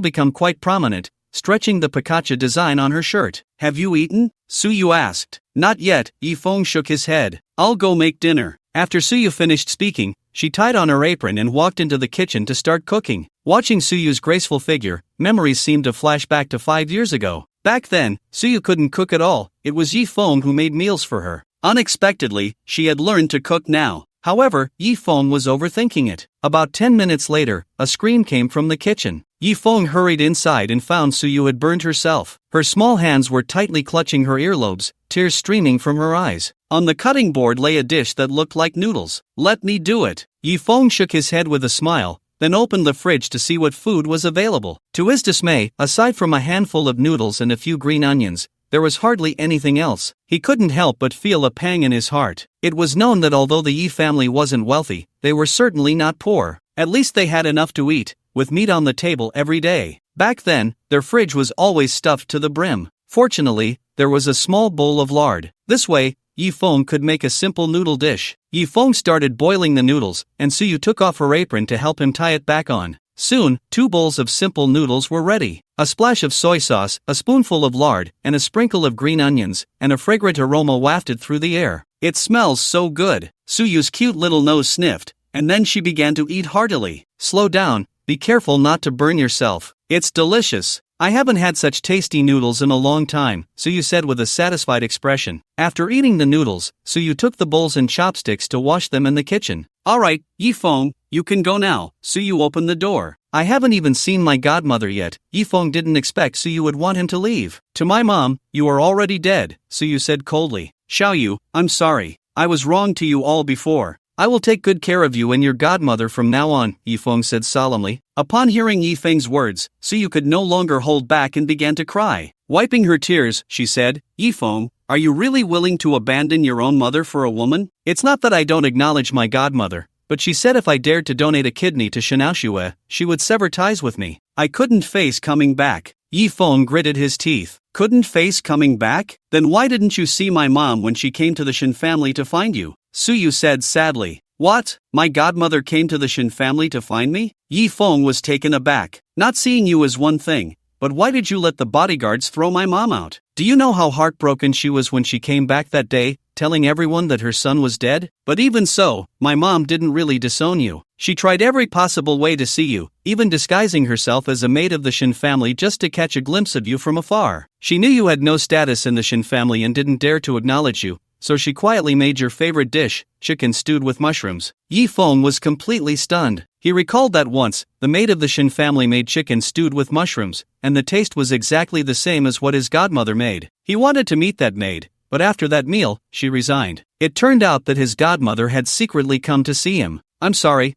become quite prominent, stretching the Pikachu design on her shirt. Have you eaten? Suyu asked. Not yet, Yifeng shook his head. I'll go make dinner. After Suyu finished speaking, she tied on her apron and walked into the kitchen to start cooking. Watching Suyu's graceful figure, memories seemed to flash back to 5 years ago. Back then, Suyu couldn't cook at all. It was Yifeng who made meals for her. Unexpectedly, she had learned to cook now. However, Yifeng was overthinking it. About 10 minutes later, a scream came from the kitchen. Yifeng hurried inside and found Suyu had burned herself. Her small hands were tightly clutching her earlobes, tears streaming from her eyes. On the cutting board lay a dish that looked like noodles. Let me do it. Yifeng shook his head with a smile, then opened the fridge to see what food was available. To his dismay, aside from a handful of noodles and a few green onions, there was hardly anything else. He couldn't help but feel a pang in his heart. It was known that although the Yi family wasn't wealthy, they were certainly not poor. At least they had enough to eat, with meat on the table every day. Back then, their fridge was always stuffed to the brim. Fortunately, there was a small bowl of lard. This way, Yifeng could make a simple noodle dish. Yifeng started boiling the noodles, and Suyu took off her apron to help him tie it back on. Soon, 2 bowls of simple noodles were ready. A splash of soy sauce, a spoonful of lard, and a sprinkle of green onions, and a fragrant aroma wafted through the air. It smells so good. Suyu's cute little nose sniffed, and then she began to eat heartily. Slow down, be careful not to burn yourself. It's delicious. I haven't had such tasty noodles in a long time, Suyu said with a satisfied expression. After eating the noodles, Suyu took the bowls and chopsticks to wash them in the kitchen. Alright, Yifeng, you can go now. Suyu opened the door. I haven't even seen my godmother yet. Yifeng didn't expect Suyu would want him to leave. To my mom, you are already dead, Suyu said coldly. Xiaoyu, I'm sorry. I was wrong to you all before. I will take good care of you and your godmother from now on, Yifeng said solemnly. Upon hearing Yifeng's words, Suyu could no longer hold back and began to cry. Wiping her tears, she said, Yifeng, are you really willing to abandon your own mother for a woman? It's not that I don't acknowledge my godmother, but she said if I dared to donate a kidney to Shinaoshue, she would sever ties with me. I couldn't face coming back. Yifeng gritted his teeth. Couldn't face coming back? Then why didn't you see my mom when she came to the Shin family to find you? Suyu said sadly. What? My godmother came to the Shin family to find me? Yifeng was taken aback. Not seeing you is one thing, but why did you let the bodyguards throw my mom out? Do you know how heartbroken she was when she came back that day, telling everyone that her son was dead? But even so, my mom didn't really disown you. She tried every possible way to see you, even disguising herself as a maid of the Shin family just to catch a glimpse of you from afar. She knew you had no status in the Shin family and didn't dare to acknowledge you, so she quietly made your favorite dish, chicken stewed with mushrooms. Yifeng was completely stunned. He recalled that once, the maid of the Shin family made chicken stewed with mushrooms, and the taste was exactly the same as what his godmother made. He wanted to meet that maid, but after that meal, she resigned. It turned out that his godmother had secretly come to see him. I'm sorry,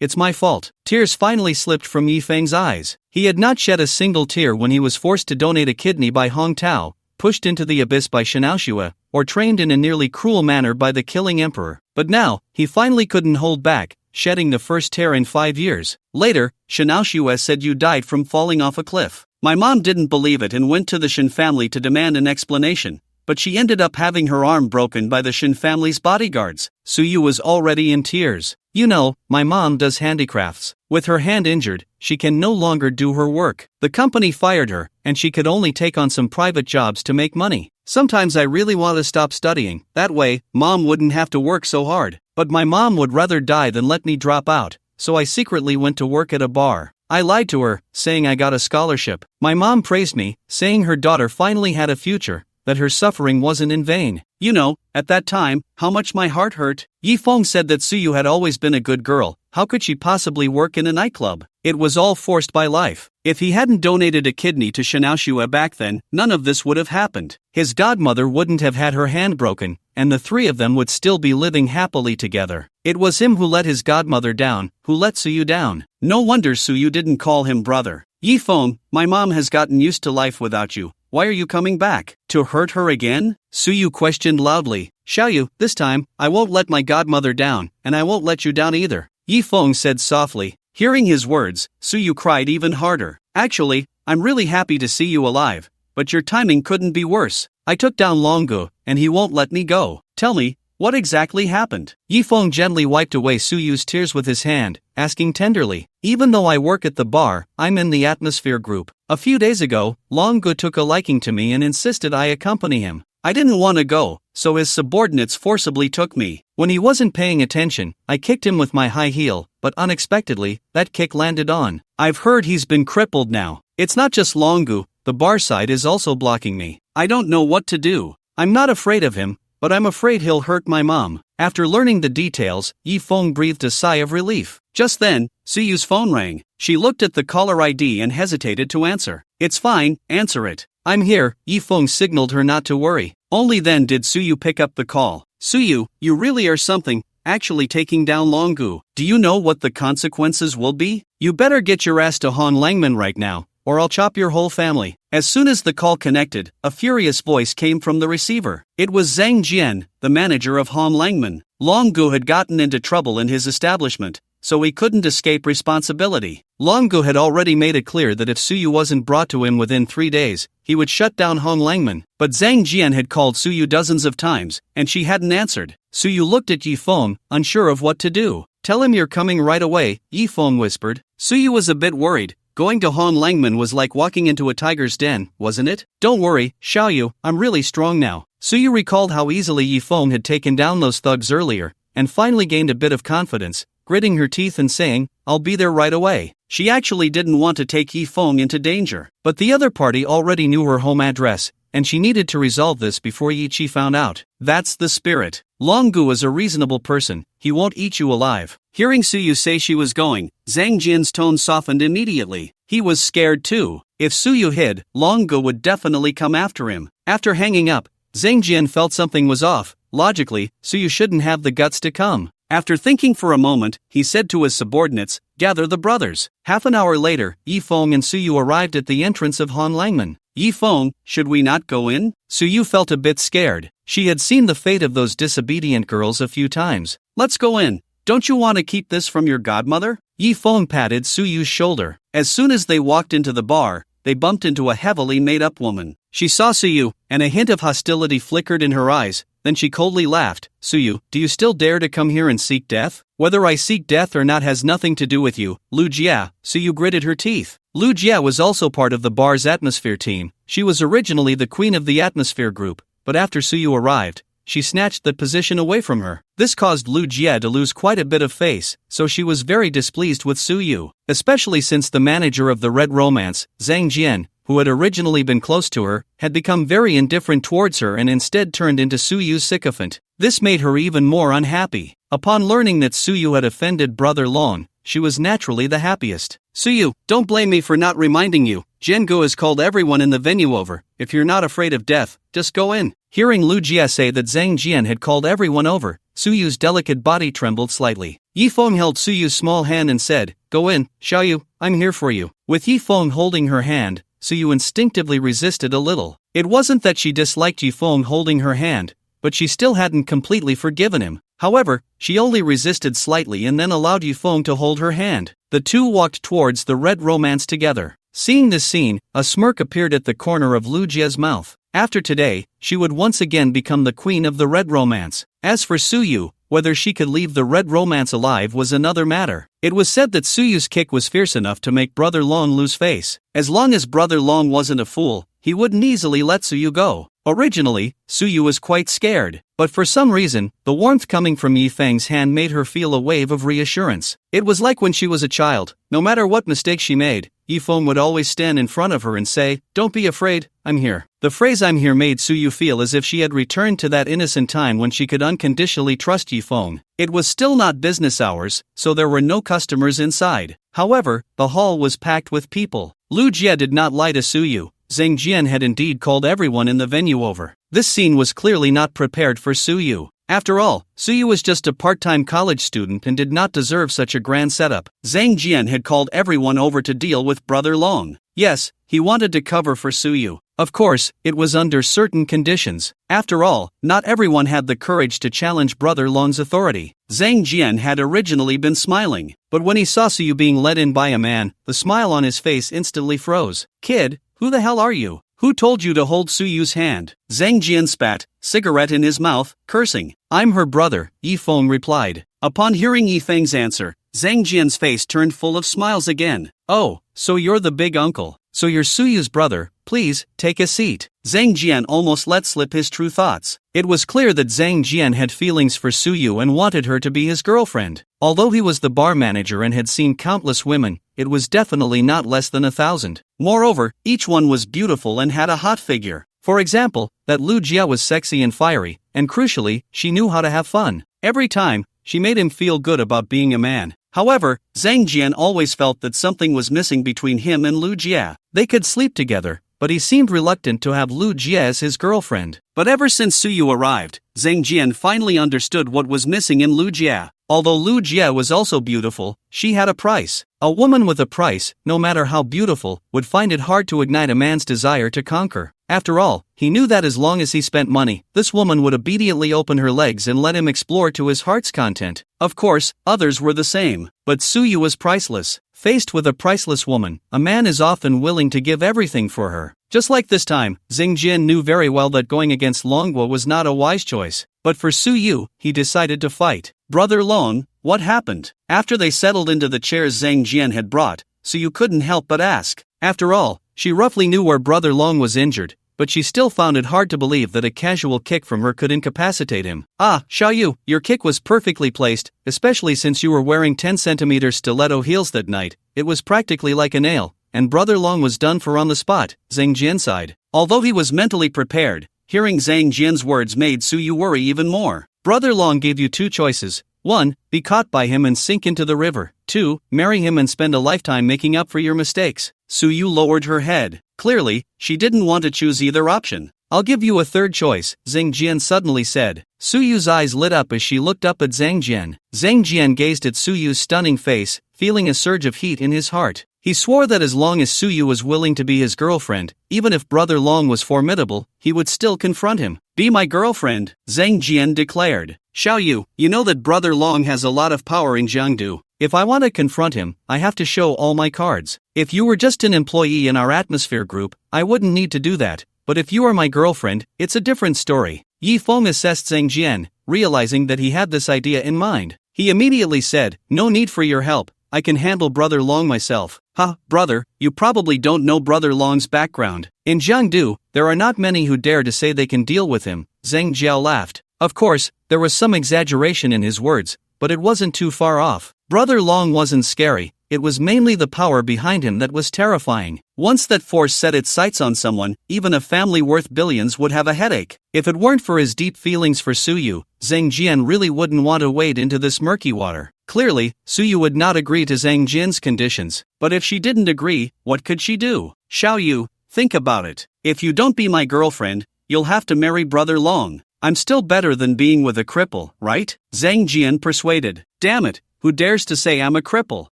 it's my fault. Tears finally slipped from Yifeng's eyes. He had not shed a single tear when he was forced to donate a kidney by Hong Tao, pushed into the abyss by Shinaoshue, or trained in a nearly cruel manner by the killing emperor. But now, he finally couldn't hold back, shedding the first tear in 5 years. Later, Shinaoshue said you died from falling off a cliff. My mom didn't believe it and went to the Shin family to demand an explanation, but she ended up having her arm broken by the Shin family's bodyguards. Suyu was already in tears. You know, my mom does handicrafts. With her hand injured, she can no longer do her work. The company fired her, and she could only take on some private jobs to make money. Sometimes I really want to stop studying, that way, mom wouldn't have to work so hard. But my mom would rather die than let me drop out, so I secretly went to work at a bar. I lied to her, saying I got a scholarship. My mom praised me, saying her daughter finally had a future, that her suffering wasn't in vain. You know, at that time, how much my heart hurt. Yifeng said that Suyu had always been a good girl. How could she possibly work in a nightclub? It was all forced by life. If he hadn't donated a kidney to Shinaoshua back then, none of this would have happened. His godmother wouldn't have had her hand broken, and the three of them would still be living happily together. It was him who let his godmother down, who let Suyu down. No wonder Suyu didn't call him brother. Yifeng, my mom has gotten used to life without you. Why are you coming back? To hurt her again? Suyu questioned loudly. Xiaoyu, this time, I won't let my godmother down, and I won't let you down either. Yifeng said softly. Hearing his words, Suyu cried even harder. Actually, I'm really happy to see you alive, but your timing couldn't be worse. I took down Longu, and he won't let me go. Tell me, what exactly happened? Yifeng gently wiped away Suyu's tears with his hand, asking tenderly. Even though I work at the bar, I'm in the atmosphere group. A few days ago, Longu took a liking to me and insisted I accompany him. I didn't want to go, so his subordinates forcibly took me. When he wasn't paying attention, I kicked him with my high heel, but unexpectedly, that kick landed on. I've heard he's been crippled now. It's not just Longu, the bar side is also blocking me. I don't know what to do. I'm not afraid of him, but I'm afraid he'll hurt my mom. After learning the details, Yifeng breathed a sigh of relief. Just then, Suyu's phone rang. She looked at the caller ID and hesitated to answer. It's fine, answer it. I'm here, Yifeng signaled her not to worry. Only then did Suyu pick up the call. Suyu, you really are something, actually taking down Longu. Do you know what the consequences will be? You better get your ass to Han Langman right now, or I'll chop your whole family. As soon as the call connected, a furious voice came from the receiver. It was Zhang Jian, the manager of Han Langman. Longu had gotten into trouble in his establishment, so he couldn't escape responsibility. Longu had already made it clear that if Suyu wasn't brought to him within 3 days, he would shut down Han Langman. But Zhang Jian had called Suyu dozens of times, and she hadn't answered. Suyu looked at Yifeng, unsure of what to do. Tell him you're coming right away, Yifeng whispered. Suyu was a bit worried. Going to Han Langman was like walking into a tiger's den, wasn't it? Don't worry, Xiaoyu, I'm really strong now. Suyu recalled how easily Yifeng had taken down those thugs earlier, and finally gained a bit of confidence, gritting her teeth and saying, I'll be there right away. She actually didn't want to take Yifeng into danger, but the other party already knew her home address, and she needed to resolve this before Yichi found out. That's the spirit. Longu is a reasonable person, he won't eat you alive. Hearing Suyu say she was going, Zhang Jian's tone softened immediately. He was scared too. If Suyu hid, Longu would definitely come after him. After hanging up, Zhang Jian felt something was off. Logically, Suyu shouldn't have the guts to come. After thinking for a moment, he said to his subordinates, gather the brothers. Half an hour later, Yifeng and Suyu arrived at the entrance of Han Langman. Yifeng, should we not go in? Suyu felt a bit scared. She had seen the fate of those disobedient girls a few times. Let's go in. Don't you want to keep this from your godmother? Yifeng patted Suyu's shoulder. As soon as they walked into the bar, they bumped into a heavily made-up woman. She saw Suyu, and a hint of hostility flickered in her eyes. Then she coldly laughed. Suyu, do you still dare to come here and seek death? Whether I seek death or not has nothing to do with you, Lu Jia. Suyu gritted her teeth. Lu Jia was also part of the bar's atmosphere team. She was originally the queen of the atmosphere group, but after Suyu arrived, she snatched that position away from her. This caused Lu Jia to lose quite a bit of face, so she was very displeased with Suyu, especially since the manager of the Red Romance, Zhang Jian, who had originally been close to her, had become very indifferent towards her and instead turned into Suyu's sycophant. This made her even more unhappy. Upon learning that Suyu had offended Brother Long, she was naturally the happiest. Suyu, don't blame me for not reminding you. Jiangu has called everyone in the venue over. If you're not afraid of death, just go in. Hearing Lu Jia say that Zhang Jian had called everyone over, Suyu's delicate body trembled slightly. Yifeng held Suyu's small hand and said, go in, Xiaoyu, I'm here for you. With Yifeng holding her hand, Suyu instinctively resisted a little. It wasn't that she disliked Yifeng holding her hand, but she still hadn't completely forgiven him. However, she only resisted slightly and then allowed Yifeng to hold her hand. The two walked towards the Red Romance together. Seeing this scene, a smirk appeared at the corner of Lu Jia's mouth. After today, she would once again become the queen of the Red Romance. As for Suyu, Whether she could leave the red romance alive was another matter. It was said that Suyu's kick was fierce enough to make Brother Long lose face. As long as Brother Long wasn't a fool, he wouldn't easily let Suyu go. Originally, Suyu was quite scared, but for some reason, the warmth coming from Yi Feng's hand made her feel a wave of reassurance. It was like when she was a child. No matter what mistake she made, Yi Feng would always stand in front of her and say, "Don't be afraid, I'm here." The phrase "I'm here" made Suyu feel as if she had returned to that innocent time when she could unconditionally trust Yi Feng. It was still not business hours, so there were no customers inside. However, the hall was packed with people. Lu Jie did not lie to Suyu. Zhang Jian had indeed called everyone in the venue over. This scene was clearly not prepared for Suyu. After all, Suyu was just a part-time college student and did not deserve such a grand setup. Zhang Jian had called everyone over to deal with Brother Long. Yes, he wanted to cover for Suyu. Of course, it was under certain conditions. After all, not everyone had the courage to challenge Brother Long's authority. Zhang Jian had originally been smiling, but when he saw Suyu being led in by a man, the smile on his face instantly froze. "Kid, who the hell are you? Who told you to hold Suyu's hand?" Zhang Jian spat, cigarette in his mouth, cursing. "I'm her brother," Yi Feng replied. Upon hearing Yi Feng's answer, Zhang Jian's face turned full of smiles again. "Oh, so you're the big uncle. So you're Suyu's brother, please, take a seat." Zhang Jian almost let slip his true thoughts. It was clear that Zhang Jian had feelings for Suyu and wanted her to be his girlfriend. Although he was the bar manager and had seen countless women, it was definitely not less than 1,000. Moreover, each one was beautiful and had a hot figure. For example, that Lu Jia was sexy and fiery, and crucially, she knew how to have fun. Every time, she made him feel good about being a man. However, Zhang Jian always felt that something was missing between him and Lu Jia. They could sleep together, but he seemed reluctant to have Lu Jia as his girlfriend. But ever since Suyu arrived, Zhang Jian finally understood what was missing in Lu Jia. Although Lu Jia was also beautiful, she had a price. A woman with a price, no matter how beautiful, would find it hard to ignite a man's desire to conquer. After all, he knew that as long as he spent money, this woman would obediently open her legs and let him explore to his heart's content. Of course, others were the same, but Suyu was priceless. Faced with a priceless woman, a man is often willing to give everything for her. Just like this time, Zhang Jian knew very well that going against Longguo was not a wise choice. But for Suyu, he decided to fight. "Brother Long, what happened?" After they settled into the chairs Zhang Jian had brought, Suyu couldn't help but ask. After all, she roughly knew where Brother Long was injured, but she still found it hard to believe that a casual kick from her could incapacitate him. "Ah, Xiaoyu, your kick was perfectly placed, especially since you were wearing 10cm stiletto heels that night. It was practically like a nail, and Brother Long was done for on the spot," Zhang Jian sighed. Although he was mentally prepared, hearing Zhang Jian's words made Suyu worry even more. "Brother Long gave you two choices. 1. Be caught by him and sink into the river. 2. Marry him and spend a lifetime making up for your mistakes." Suyu lowered her head. Clearly, she didn't want to choose either option. "I'll give you a third choice," Zhang Jian suddenly said. Suyu's eyes lit up as she looked up at Zhang Jian. Zhang Jian gazed at Suyu's stunning face, feeling a surge of heat in his heart. He swore that as long as Suyu was willing to be his girlfriend, even if Brother Long was formidable, he would still confront him. "Be my girlfriend," Zhang Jian declared. "Xiaoyu, you know that Brother Long has a lot of power in Jiangdu. If I want to confront him, I have to show all my cards. If you were just an employee in our atmosphere group, I wouldn't need to do that, but if you are my girlfriend, it's a different story." Yi Feng assessed Zhang Jian, realizing that he had this idea in mind. He immediately said, "No need for your help, I can handle Brother Long myself." "Ha, brother, you probably don't know Brother Long's background. In Jiangdu, there are not many who dare to say they can deal with him," Zhang Jiao laughed. Of course, there was some exaggeration in his words, but it wasn't too far off. Brother Long wasn't scary, it was mainly the power behind him that was terrifying. Once that force set its sights on someone, even a family worth billions would have a headache. If it weren't for his deep feelings for Suyu, Zhang Jian really wouldn't want to wade into this murky water. Clearly, Suyu would not agree to Zhang Jian's conditions, but if she didn't agree, what could she do? "Xiaoyu, think about it. If you don't be my girlfriend, you'll have to marry Brother Long. I'm still better than being with a cripple, right?" Zhang Jian persuaded. "Damn it, who dares to say I'm a cripple?"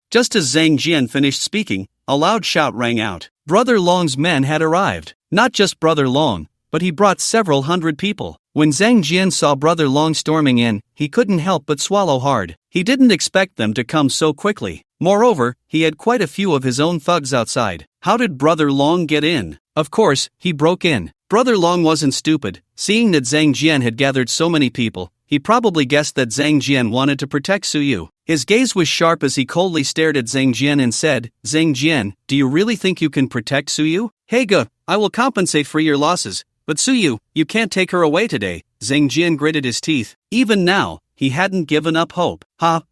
Just as Zhang Jian finished speaking, a loud shout rang out. Brother Long's men had arrived. Not just Brother Long, but he brought several hundred people. When Zhang Jian saw Brother Long storming in, he couldn't help but swallow hard. He didn't expect them to come so quickly. Moreover, he had quite a few of his own thugs outside. How did Brother Long get in? Of course, he broke in. Brother Long wasn't stupid. Seeing that Zhang Jian had gathered so many people, he probably guessed that Zhang Jian wanted to protect Suyu. His gaze was sharp as he coldly stared at Zhang Jian and said, "Zhang Jian, do you really think you can protect Suyu? Heiga, I will compensate for your losses, but Suyu, you can't take her away today." Zhang Jian gritted his teeth. Even now, he hadn't given up hope.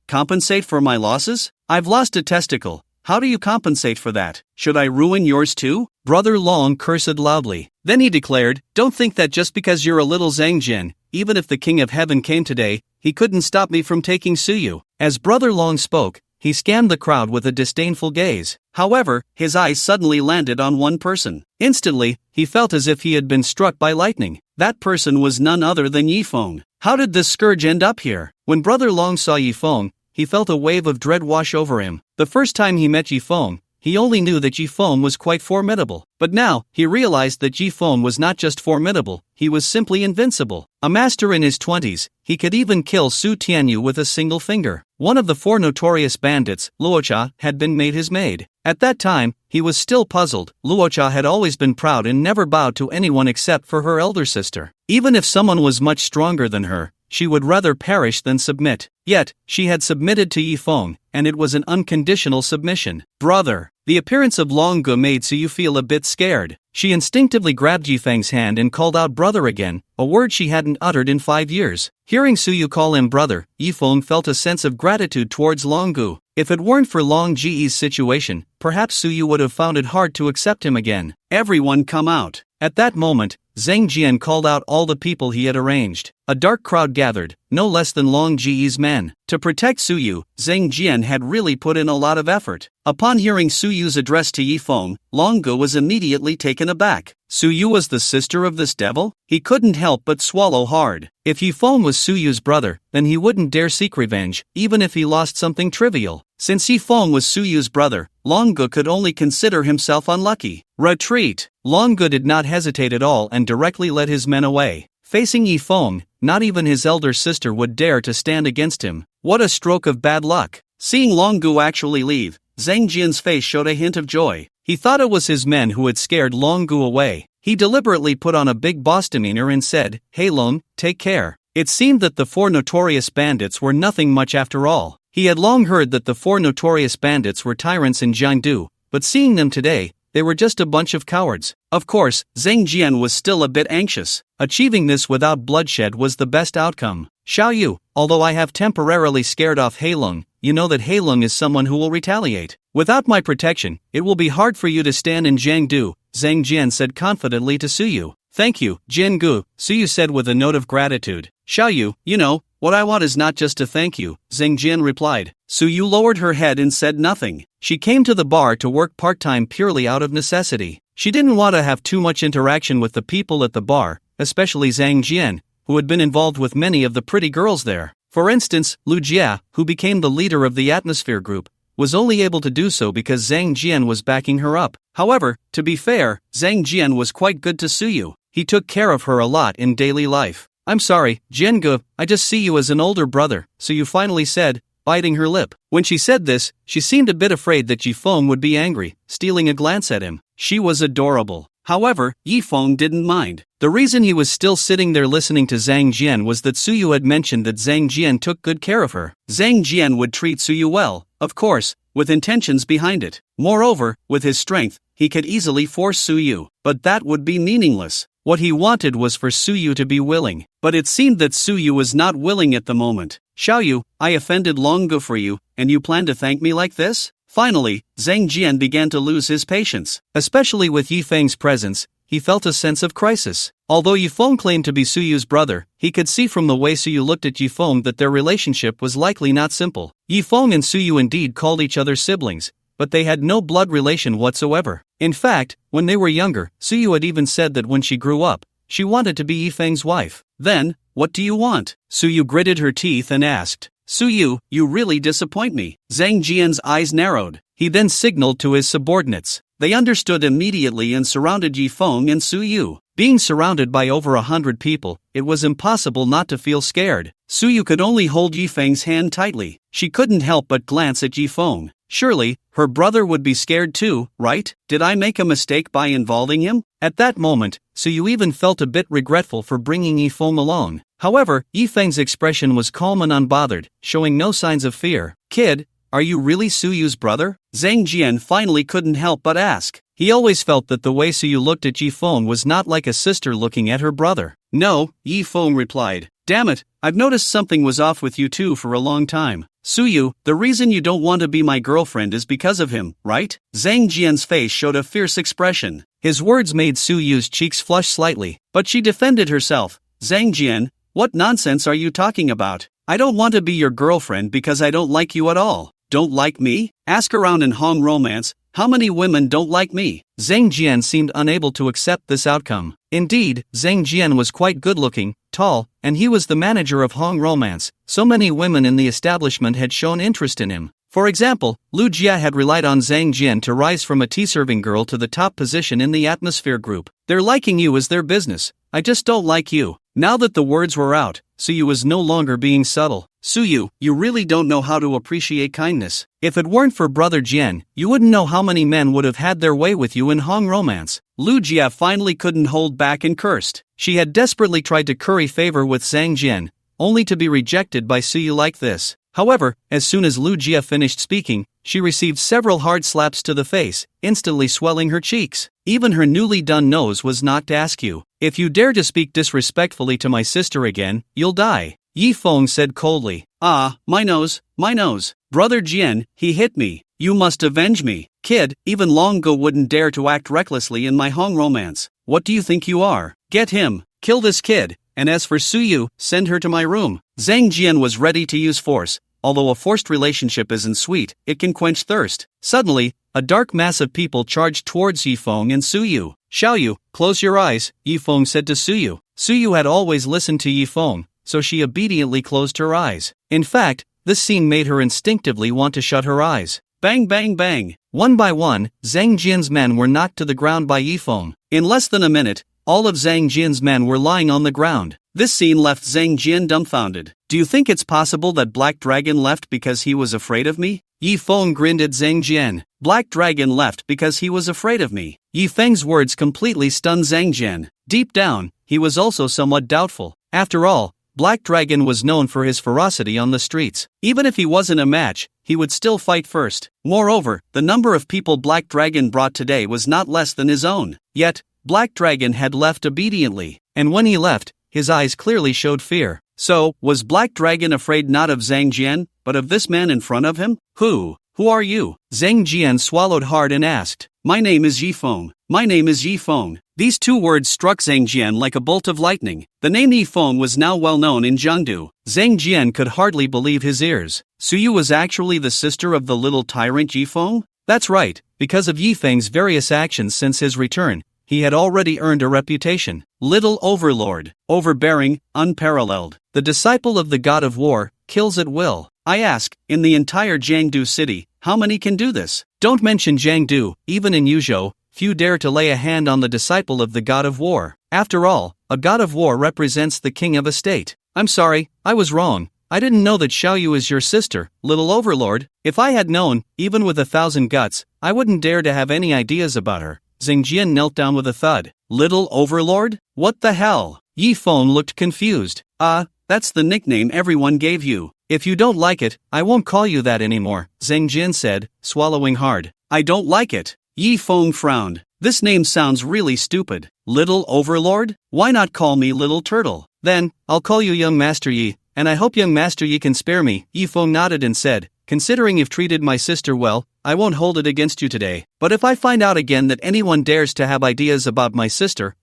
Compensate for my losses? I've lost a testicle. How do you compensate for that? Should I ruin yours too? Brother Long cursed loudly. Then he declared, "Don't think that just because you're a little Zhang Jian, even if the King of Heaven came today, he couldn't stop me from taking Suyu." As Brother Long spoke, he scanned the crowd with a disdainful gaze. However, his eyes suddenly landed on one person. Instantly, he felt as if he had been struck by lightning. That person was none other than Yifeng. How did this scourge end up here? When Brother Long saw Yifeng, he felt a wave of dread wash over him. The first time he met Yifeng, he only knew that Yifeng was quite formidable. But now, he realized that Yifeng was not just formidable, he was simply invincible. A master in his 20s, he could even kill Su Tianyu with a single finger. One of the 4 notorious bandits, Luocha, had been made his maid. At that time, he was still puzzled. Luocha had always been proud and never bowed to anyone except for her elder sister. Even if someone was much stronger than her, she would rather perish than submit. Yet, she had submitted to Yifeng, and it was an unconditional submission. Brother. The appearance of Long Gu made Suyu feel a bit scared. She instinctively grabbed Yifeng's hand and called out brother again, a word she hadn't uttered in 5 years. Hearing Suyu call him brother, Yifeng felt a sense of gratitude towards Long Gu. If it weren't for Long Ji's situation, perhaps Suyu would have found it hard to accept him again. Everyone come out. At that moment, Zhang Jian called out all the people he had arranged. A dark crowd gathered, no less than Long Ji's men. To protect Suyu, Zhang Jian had really put in a lot of effort. Upon hearing Suyu's address to Yifeng, Long Gu was immediately taken aback. Suyu was the sister of this devil? He couldn't help but swallow hard. If Yifeng was Suyu's brother, then he wouldn't dare seek revenge, even if he lost something trivial. Since Yifeng was Suyu's brother, Long Gu could only consider himself unlucky. Retreat! Long Gu did not hesitate at all and directly led his men away. Facing Yifeng, not even his elder sister would dare to stand against him. What a stroke of bad luck! Seeing Long Gu actually leave, Zhang Jian's face showed a hint of joy. He thought it was his men who had scared Long Gu away. He deliberately put on a big boss demeanor and said, "Hey Long, take care." It seemed that the 4 notorious bandits were nothing much after all. He had long heard that the 4 notorious bandits were tyrants in Jiangdu, but seeing them today, they were just a bunch of cowards. Of course, Zhang Jian was still a bit anxious. Achieving this without bloodshed was the best outcome. Xiao Yu, although I have temporarily scared off Heilong, you know that Heilong is someone who will retaliate. Without my protection, it will be hard for you to stand in Jiangdu, Zhang Jian said confidently to Suyu. Thank you, Jiangu, Suyu said with a note of gratitude. Xiao Yu, you know, what I want is not just to thank you, Zhang Jian replied. Suyu lowered her head and said nothing. She came to the bar to work part-time purely out of necessity. She didn't want to have too much interaction with the people at the bar, especially Zhang Jian, who had been involved with many of the pretty girls there. For instance, Lu Jia, who became the leader of the Atmosphere group, was only able to do so because Zhang Jian was backing her up. However, to be fair, Zhang Jian was quite good to Suyu. He took care of her a lot in daily life. I'm sorry, Jiangu, I just see you as an older brother, Suyu finally said, biting her lip. When she said this, she seemed a bit afraid that Yifeng would be angry, stealing a glance at him. She was adorable. However, Yifeng didn't mind. The reason he was still sitting there listening to Zhang Jian was that Suyu had mentioned that Zhang Jian took good care of her. Zhang Jian would treat Suyu well, of course, with intentions behind it. Moreover, with his strength, he could easily force Suyu, but that would be meaningless. What he wanted was for Suyu to be willing, but it seemed that Suyu was not willing at the moment. Xiaoyu, I offended Long Gu for you, and you plan to thank me like this? Finally, Zhang Jian began to lose his patience. Especially with Yifeng's presence, he felt a sense of crisis. Although Yifeng claimed to be Suyu's brother, he could see from the way Suyu looked at Yifeng that their relationship was likely not simple. Yifeng and Suyu indeed called each other siblings, but they had no blood relation whatsoever. In fact, when they were younger, Suyu had even said that when she grew up, she wanted to be Yifeng's wife. Then, what do you want? Suyu gritted her teeth and asked. Suyu, you really disappoint me. Zhang Jian's eyes narrowed. He then signaled to his subordinates. They understood immediately and surrounded Yifeng and Suyu. Being surrounded by over 100 people, it was impossible not to feel scared. Suyu could only hold Yifeng's hand tightly. She couldn't help but glance at Yifeng. Surely, her brother would be scared too, right? Did I make a mistake by involving him? At that moment, Suyu even felt a bit regretful for bringing Yifeng along. However, Yifeng's expression was calm and unbothered, showing no signs of fear. Kid, are you really Suyu's brother? Zhang Jian finally couldn't help but ask. He always felt that the way Suyu looked at Yifeng was not like a sister looking at her brother. No, Yifeng replied. Damn it, I've noticed something was off with you two for a long time. Suyu, the reason you don't want to be my girlfriend is because of him, right? Zhang Jian's face showed a fierce expression. His words made Suyu's cheeks flush slightly, but she defended herself. Zhang Jian, what nonsense are you talking about? I don't want to be your girlfriend because I don't like you at all. Don't like me? Ask around in Hong Romance, how many women don't like me? Zhang Jian seemed unable to accept this outcome. Indeed, Zhang Jian was quite good-looking, tall, and he was the manager of Hong Romance. So many women in the establishment had shown interest in him. For example, Lu Jia had relied on Zhang Jian to rise from a tea-serving girl to the top position in the atmosphere group. Their liking you is their business. I just don't like you. Now that the words were out, Suyu was no longer being subtle. Suyu, you really don't know how to appreciate kindness. If it weren't for Brother Jian, you wouldn't know how many men would have had their way with you in Hong Romance. Lu Jia finally couldn't hold back and cursed. She had desperately tried to curry favor with Zhang Jian, only to be rejected by Suyu like this. However, as soon as Lu Jia finished speaking, she received several hard slaps to the face, instantly swelling her cheeks. Even her newly done nose was knocked askew. If you dare to speak disrespectfully to my sister again, you'll die. Yifeng said coldly. Ah, my nose, my nose. Brother Jian, he hit me. You must avenge me. Kid, even Longo wouldn't dare to act recklessly in my Hong Romance. What do you think you are? Get him. Kill this kid. And as for Suyu, send her to my room. Zhang Jian was ready to use force. Although a forced relationship isn't sweet, it can quench thirst. Suddenly, a dark mass of people charged towards Yifeng and Suyu. Xiaoyu, close your eyes, Yifeng said to Suyu. Suyu had always listened to Yifeng, so she obediently closed her eyes. In fact, this scene made her instinctively want to shut her eyes. Bang bang bang. One by one, Zhang Jian's men were knocked to the ground by Yifeng. In less than a minute, all of Zhang Jian's men were lying on the ground. This scene left Zhang Jian dumbfounded. Do you think it's possible that Black Dragon left because he was afraid of me? Yifeng grinned at Zhang Jian. Black Dragon left because he was afraid of me. Yifeng's words completely stunned Zhang Jian. Deep down, he was also somewhat doubtful. After all, Black Dragon was known for his ferocity on the streets. Even if he wasn't a match, he would still fight first. Moreover, the number of people Black Dragon brought today was not less than his own. Yet, Black Dragon had left obediently, and when he left, his eyes clearly showed fear. So, was Black Dragon afraid not of Zhang Jian, but of this man in front of him? Who are you? Zhang Jian swallowed hard and asked. My name is Yifeng. My name is Yifeng. These two words struck Zhang Jian like a bolt of lightning. The name Yifeng was now well known in Jiangdu. Zhang Jian could hardly believe his ears. Suyu was actually the sister of the little tyrant Yifeng? That's right, because of Yifeng's various actions since his return, he had already earned a reputation. Little overlord, overbearing, unparalleled. The disciple of the god of war, kills at will. I ask, in the entire Jiangdu city, how many can do this? Don't mention Jiangdu, even in Yuzhou, few dare to lay a hand on the disciple of the god of war. After all, a god of war represents the king of a state. I'm sorry, I was wrong. I didn't know that Xiaoyu is your sister, little overlord. If I had known, even with 1,000 guts, I wouldn't dare to have any ideas about her. Zhang Jian knelt down with a thud. Little overlord? What the hell? Yifeng looked confused. That's the nickname everyone gave you. If you don't like it, I won't call you that anymore, Zhang Jian said, swallowing hard. I don't like it. Yifeng frowned. This name sounds really stupid. Little overlord? Why not call me Little Turtle? Then, I'll call you Young Master Yi, and I hope Young Master Yi can spare me. Yifeng nodded and said, considering you've treated my sister well, I won't hold it against you today. But if I find out again that anyone dares to have ideas about my sister,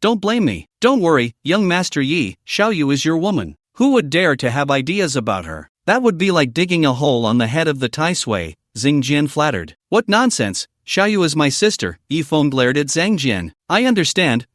don't blame me. Don't worry, Young Master Yi, Xiaoyu is your woman. Who would dare to have ideas about her? That would be like digging a hole on the head of the Tai Sui, Zhang Jian flattered. What nonsense, Xiaoyu is my sister, Yifeng glared at Zhang Jian. I understand,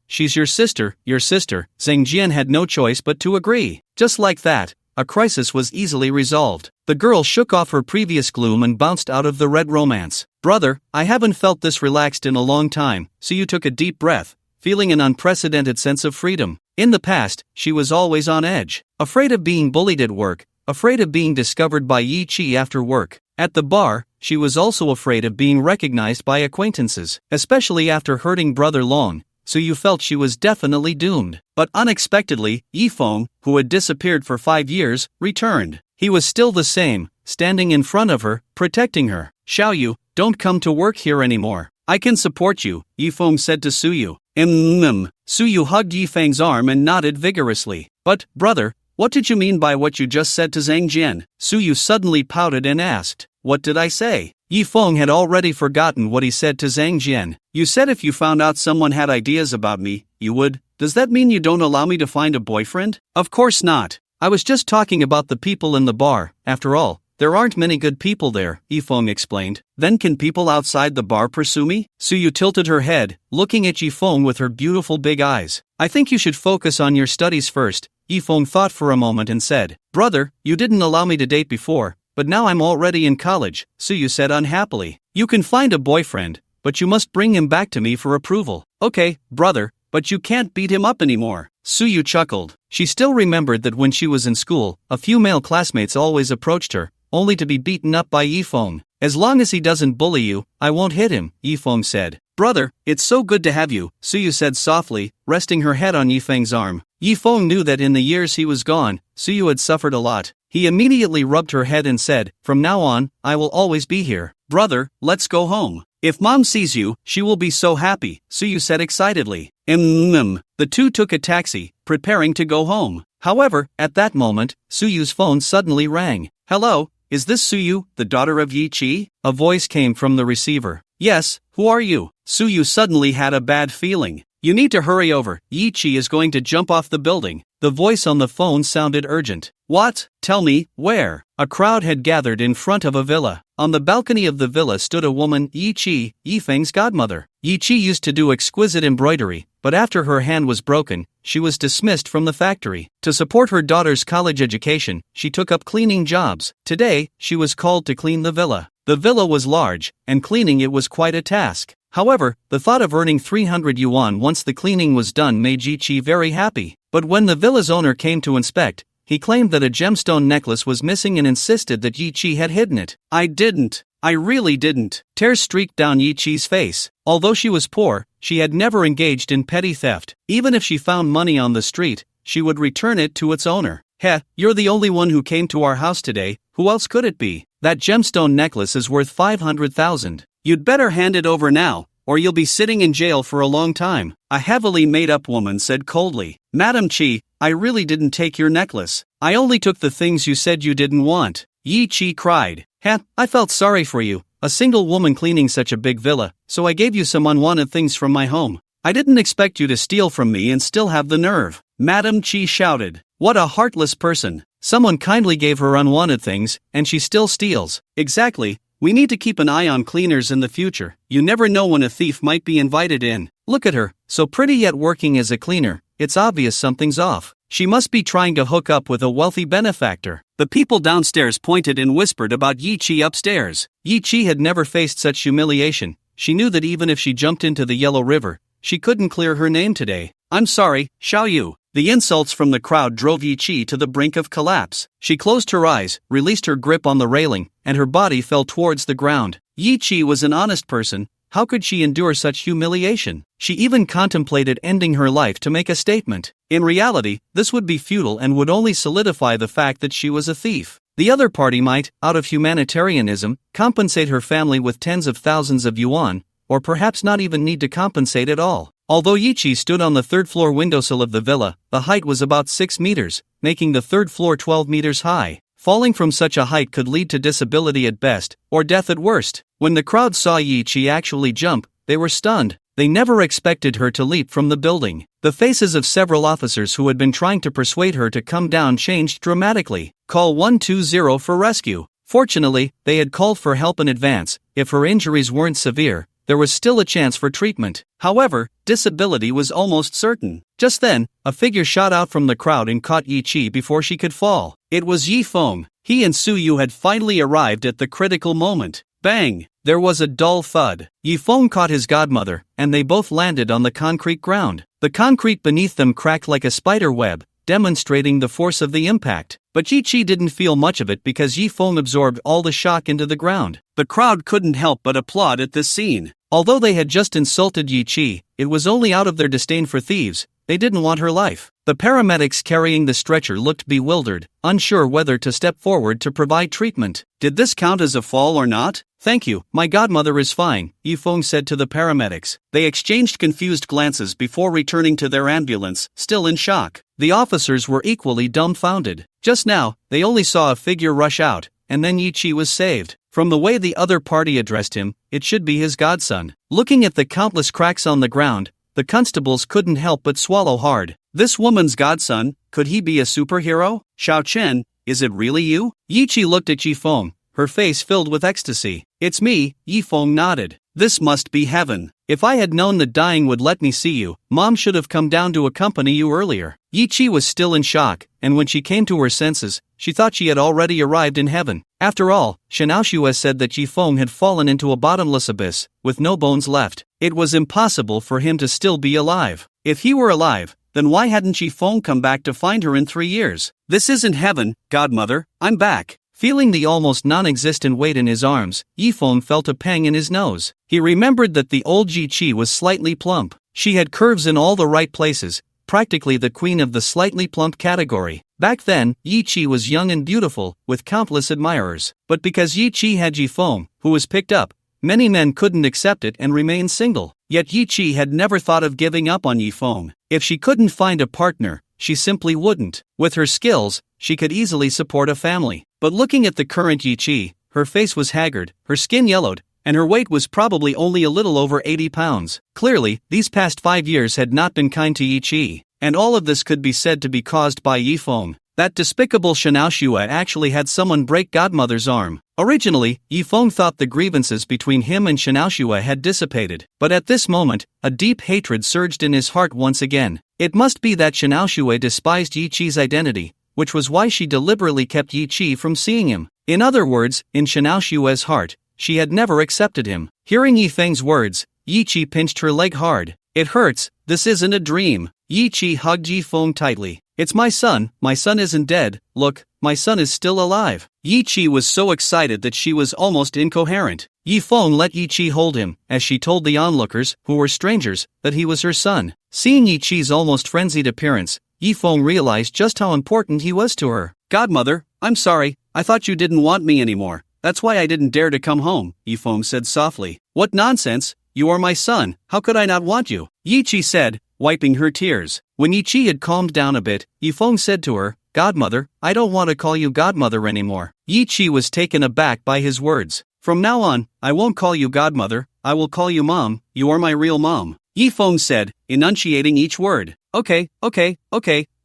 she's your sister. Zhang Jian had no choice but to agree. Just like that, a crisis was easily resolved. The girl shook off her previous gloom and bounced out of the red romance. Brother, I haven't felt this relaxed in a long time, so you took a deep breath, feeling an unprecedented sense of freedom. In the past, she was always on edge, afraid of being bullied at work, afraid of being discovered by Yi Chi after work. At the bar, she was also afraid of being recognized by acquaintances, especially after hurting Brother Long, so you felt she was definitely doomed. But unexpectedly, Yifeng, who had disappeared for 5 years, returned. He was still the same, standing in front of her, protecting her. Xiaoyu, don't come to work here anymore. I can support you, Yifeng said to Suyu. Suyu hugged Yifeng's arm and nodded vigorously. But, brother, what did you mean by what you just said to Zhang Jian? Suyu suddenly pouted and asked, what did I say? Yifeng had already forgotten what he said to Zhang Jian. You said if you found out someone had ideas about me, you would. Does that mean you don't allow me to find a boyfriend? Of course not. I was just talking about the people in the bar. After all, there aren't many good people there, Yifeng explained. Then can people outside the bar pursue me? Suyu tilted her head, looking at Yifeng with her beautiful big eyes. I think you should focus on your studies first. Yifeng thought for a moment and said, brother, you didn't allow me to date before, but now I'm already in college, Suyu said unhappily. You can find a boyfriend, but you must bring him back to me for approval. Okay, brother, but you can't beat him up anymore. Suyu chuckled. She still remembered that when she was in school, a few male classmates always approached her, only to be beaten up by Yifeng. As long as he doesn't bully you, I won't hit him, Yifeng said. Brother, it's so good to have you, Suyu said softly, resting her head on Yifeng's arm. Yifeng knew that in the years he was gone, Suyu had suffered a lot. He immediately rubbed her head and said, from now on, I will always be here. Brother, let's go home. If mom sees you, she will be so happy, Suyu said excitedly. The two took a taxi, preparing to go home. However, at that moment, Suyu's phone suddenly rang. Hello, is this Suyu, the daughter of Yi Chi? A voice came from the receiver. Yes, who are you? Suyu suddenly had a bad feeling. You need to hurry over, Yi Chi is going to jump off the building. The voice on the phone sounded urgent. What? Tell me, where? A crowd had gathered in front of a villa. On the balcony of the villa stood a woman, Yi Chi, Yifeng's godmother. Yi Chi used to do exquisite embroidery, but after her hand was broken, she was dismissed from the factory. To support her daughter's college education, she took up cleaning jobs. Today, she was called to clean the villa. The villa was large, and cleaning it was quite a task. However, the thought of earning 300 yuan once the cleaning was done made Yi Chi very happy. But when the villa's owner came to inspect, he claimed that a gemstone necklace was missing and insisted that Yi Chi had hidden it. I didn't. I really didn't. Tears streaked down Yi Chi's face. Although she was poor, she had never engaged in petty theft. Even if she found money on the street, she would return it to its owner. Heh, you're the only one who came to our house today, who else could it be? That gemstone necklace is worth 500,000. You'd better hand it over now, or you'll be sitting in jail for a long time, a heavily made-up woman said coldly. Madam Chi, I really didn't take your necklace. I only took the things you said you didn't want. Yi Chi cried. Heh, I felt sorry for you, a single woman cleaning such a big villa, so I gave you some unwanted things from my home. I didn't expect you to steal from me and still have the nerve. Madam Chi shouted. What a heartless person. Someone kindly gave her unwanted things, and she still steals. Exactly. We need to keep an eye on cleaners in the future. You never know when a thief might be invited in. Look at her, so pretty yet working as a cleaner. It's obvious something's off. She must be trying to hook up with a wealthy benefactor. The people downstairs pointed and whispered about Yi Chi upstairs. Yi Chi had never faced such humiliation. She knew that even if she jumped into the Yellow River, she couldn't clear her name today. I'm sorry, Xiaoyu. The insults from the crowd drove Yi Chi to the brink of collapse. She closed her eyes, released her grip on the railing, and her body fell towards the ground. Yi Chi was an honest person. How could she endure such humiliation? She even contemplated ending her life to make a statement. In reality, this would be futile and would only solidify the fact that she was a thief. The other party might, out of humanitarianism, compensate her family with tens of thousands of yuan, or perhaps not even need to compensate at all. Although Yi Chi stood on the third-floor windowsill of the villa, the height was about 6 meters, making the third floor 12 meters high. Falling from such a height could lead to disability at best, or death at worst. When the crowd saw Yi Chi actually jump, they were stunned. They never expected her to leap from the building. The faces of several officers who had been trying to persuade her to come down changed dramatically. Call 120 for rescue. Fortunately, they had called for help in advance. If her injuries weren't severe, there was still a chance for treatment. However, disability was almost certain. Just then, a figure shot out from the crowd and caught Yi Chi before she could fall. It was Yifeng. He and Suyu had finally arrived at the critical moment. Bang! There was a dull thud. Yifeng caught his godmother, and they both landed on the concrete ground. The concrete beneath them cracked like a spider web, demonstrating the force of the impact. But Yi Chi didn't feel much of it because Yi Feng absorbed all the shock into the ground. The crowd couldn't help but applaud at this scene. Although they had just insulted Yi Chi, it was only out of their disdain for thieves. They didn't want her life. The paramedics carrying the stretcher looked bewildered, unsure whether to step forward to provide treatment. Did this count as a fall or not? Thank you, my godmother is fine, Yi Feng said to the paramedics. They exchanged confused glances before returning to their ambulance, still in shock. The officers were equally dumbfounded. Just now, they only saw a figure rush out, and then Yi Chi was saved. From the way the other party addressed him, it should be his godson. Looking at the countless cracks on the ground, the constables couldn't help but swallow hard. This woman's godson, could he be a superhero? Xiao Chen, is it really you? Yi Chi looked at Yi Feng, her face filled with ecstasy. It's me, Yi Feng nodded. This must be heaven. If I had known that dying would let me see you, Mom should have come down to accompany you earlier. Yi Chi was still in shock, and when she came to her senses, she thought she had already arrived in heaven. After all, Xiaoxue said that Yi Feng had fallen into a bottomless abyss, with no bones left. It was impossible for him to still be alive. If he were alive, then why hadn't Yi Feng come back to find her in 3 years? This isn't heaven, godmother, I'm back. Feeling the almost non-existent weight in his arms, Yi Feng felt a pang in his nose. He remembered that the old Yi Chi was slightly plump. She had curves in all the right places, practically the queen of the slightly plump category. Back then, Yi Chi was young and beautiful, with countless admirers. But because Yi Chi had Yi Feng, who was picked up, many men couldn't accept it and remain single. Yet Yi Chi had never thought of giving up on Yi Feng. If she couldn't find a partner, she simply wouldn't. With her skills, she could easily support a family. But looking at the current Yi Chi, her face was haggard, her skin yellowed, and her weight was probably only a little over 80 pounds. Clearly, these past 5 years had not been kind to Yi Chi, and all of this could be said to be caused by Yi Feng. That despicable Xiaoxue actually had someone break godmother's arm. Originally, Yi Feng thought the grievances between him and Xiaoxue had dissipated, but at this moment, a deep hatred surged in his heart once again. It must be that Xiaoxue despised Yi Chi's identity, which was why she deliberately kept Yi Chi from seeing him. In other words, in Xiaoxue's heart, she had never accepted him. Hearing Yi Feng's words, Yi Chi pinched her leg hard. It hurts, this isn't a dream. Yi Chi hugged Yi Feng tightly. It's my son isn't dead, look, my son is still alive. Yi Chi was so excited that she was almost incoherent. Yi Feng let Yi Chi hold him, as she told the onlookers, who were strangers, that he was her son. Seeing Yi Chi's almost frenzied appearance, Yi Feng realized just how important he was to her. Godmother, I'm sorry, I thought you didn't want me anymore. That's why I didn't dare to come home, Yi Feng said softly. What nonsense, you are my son, how could I not want you? Yi Chi said, wiping her tears. When Yi Chi had calmed down a bit, Yi Feng said to her, Godmother, I don't want to call you godmother anymore. Yi Chi was taken aback by his words. From now on, I won't call you godmother, I will call you mom, you are my real mom. Yi Feng said, enunciating each word. Okay,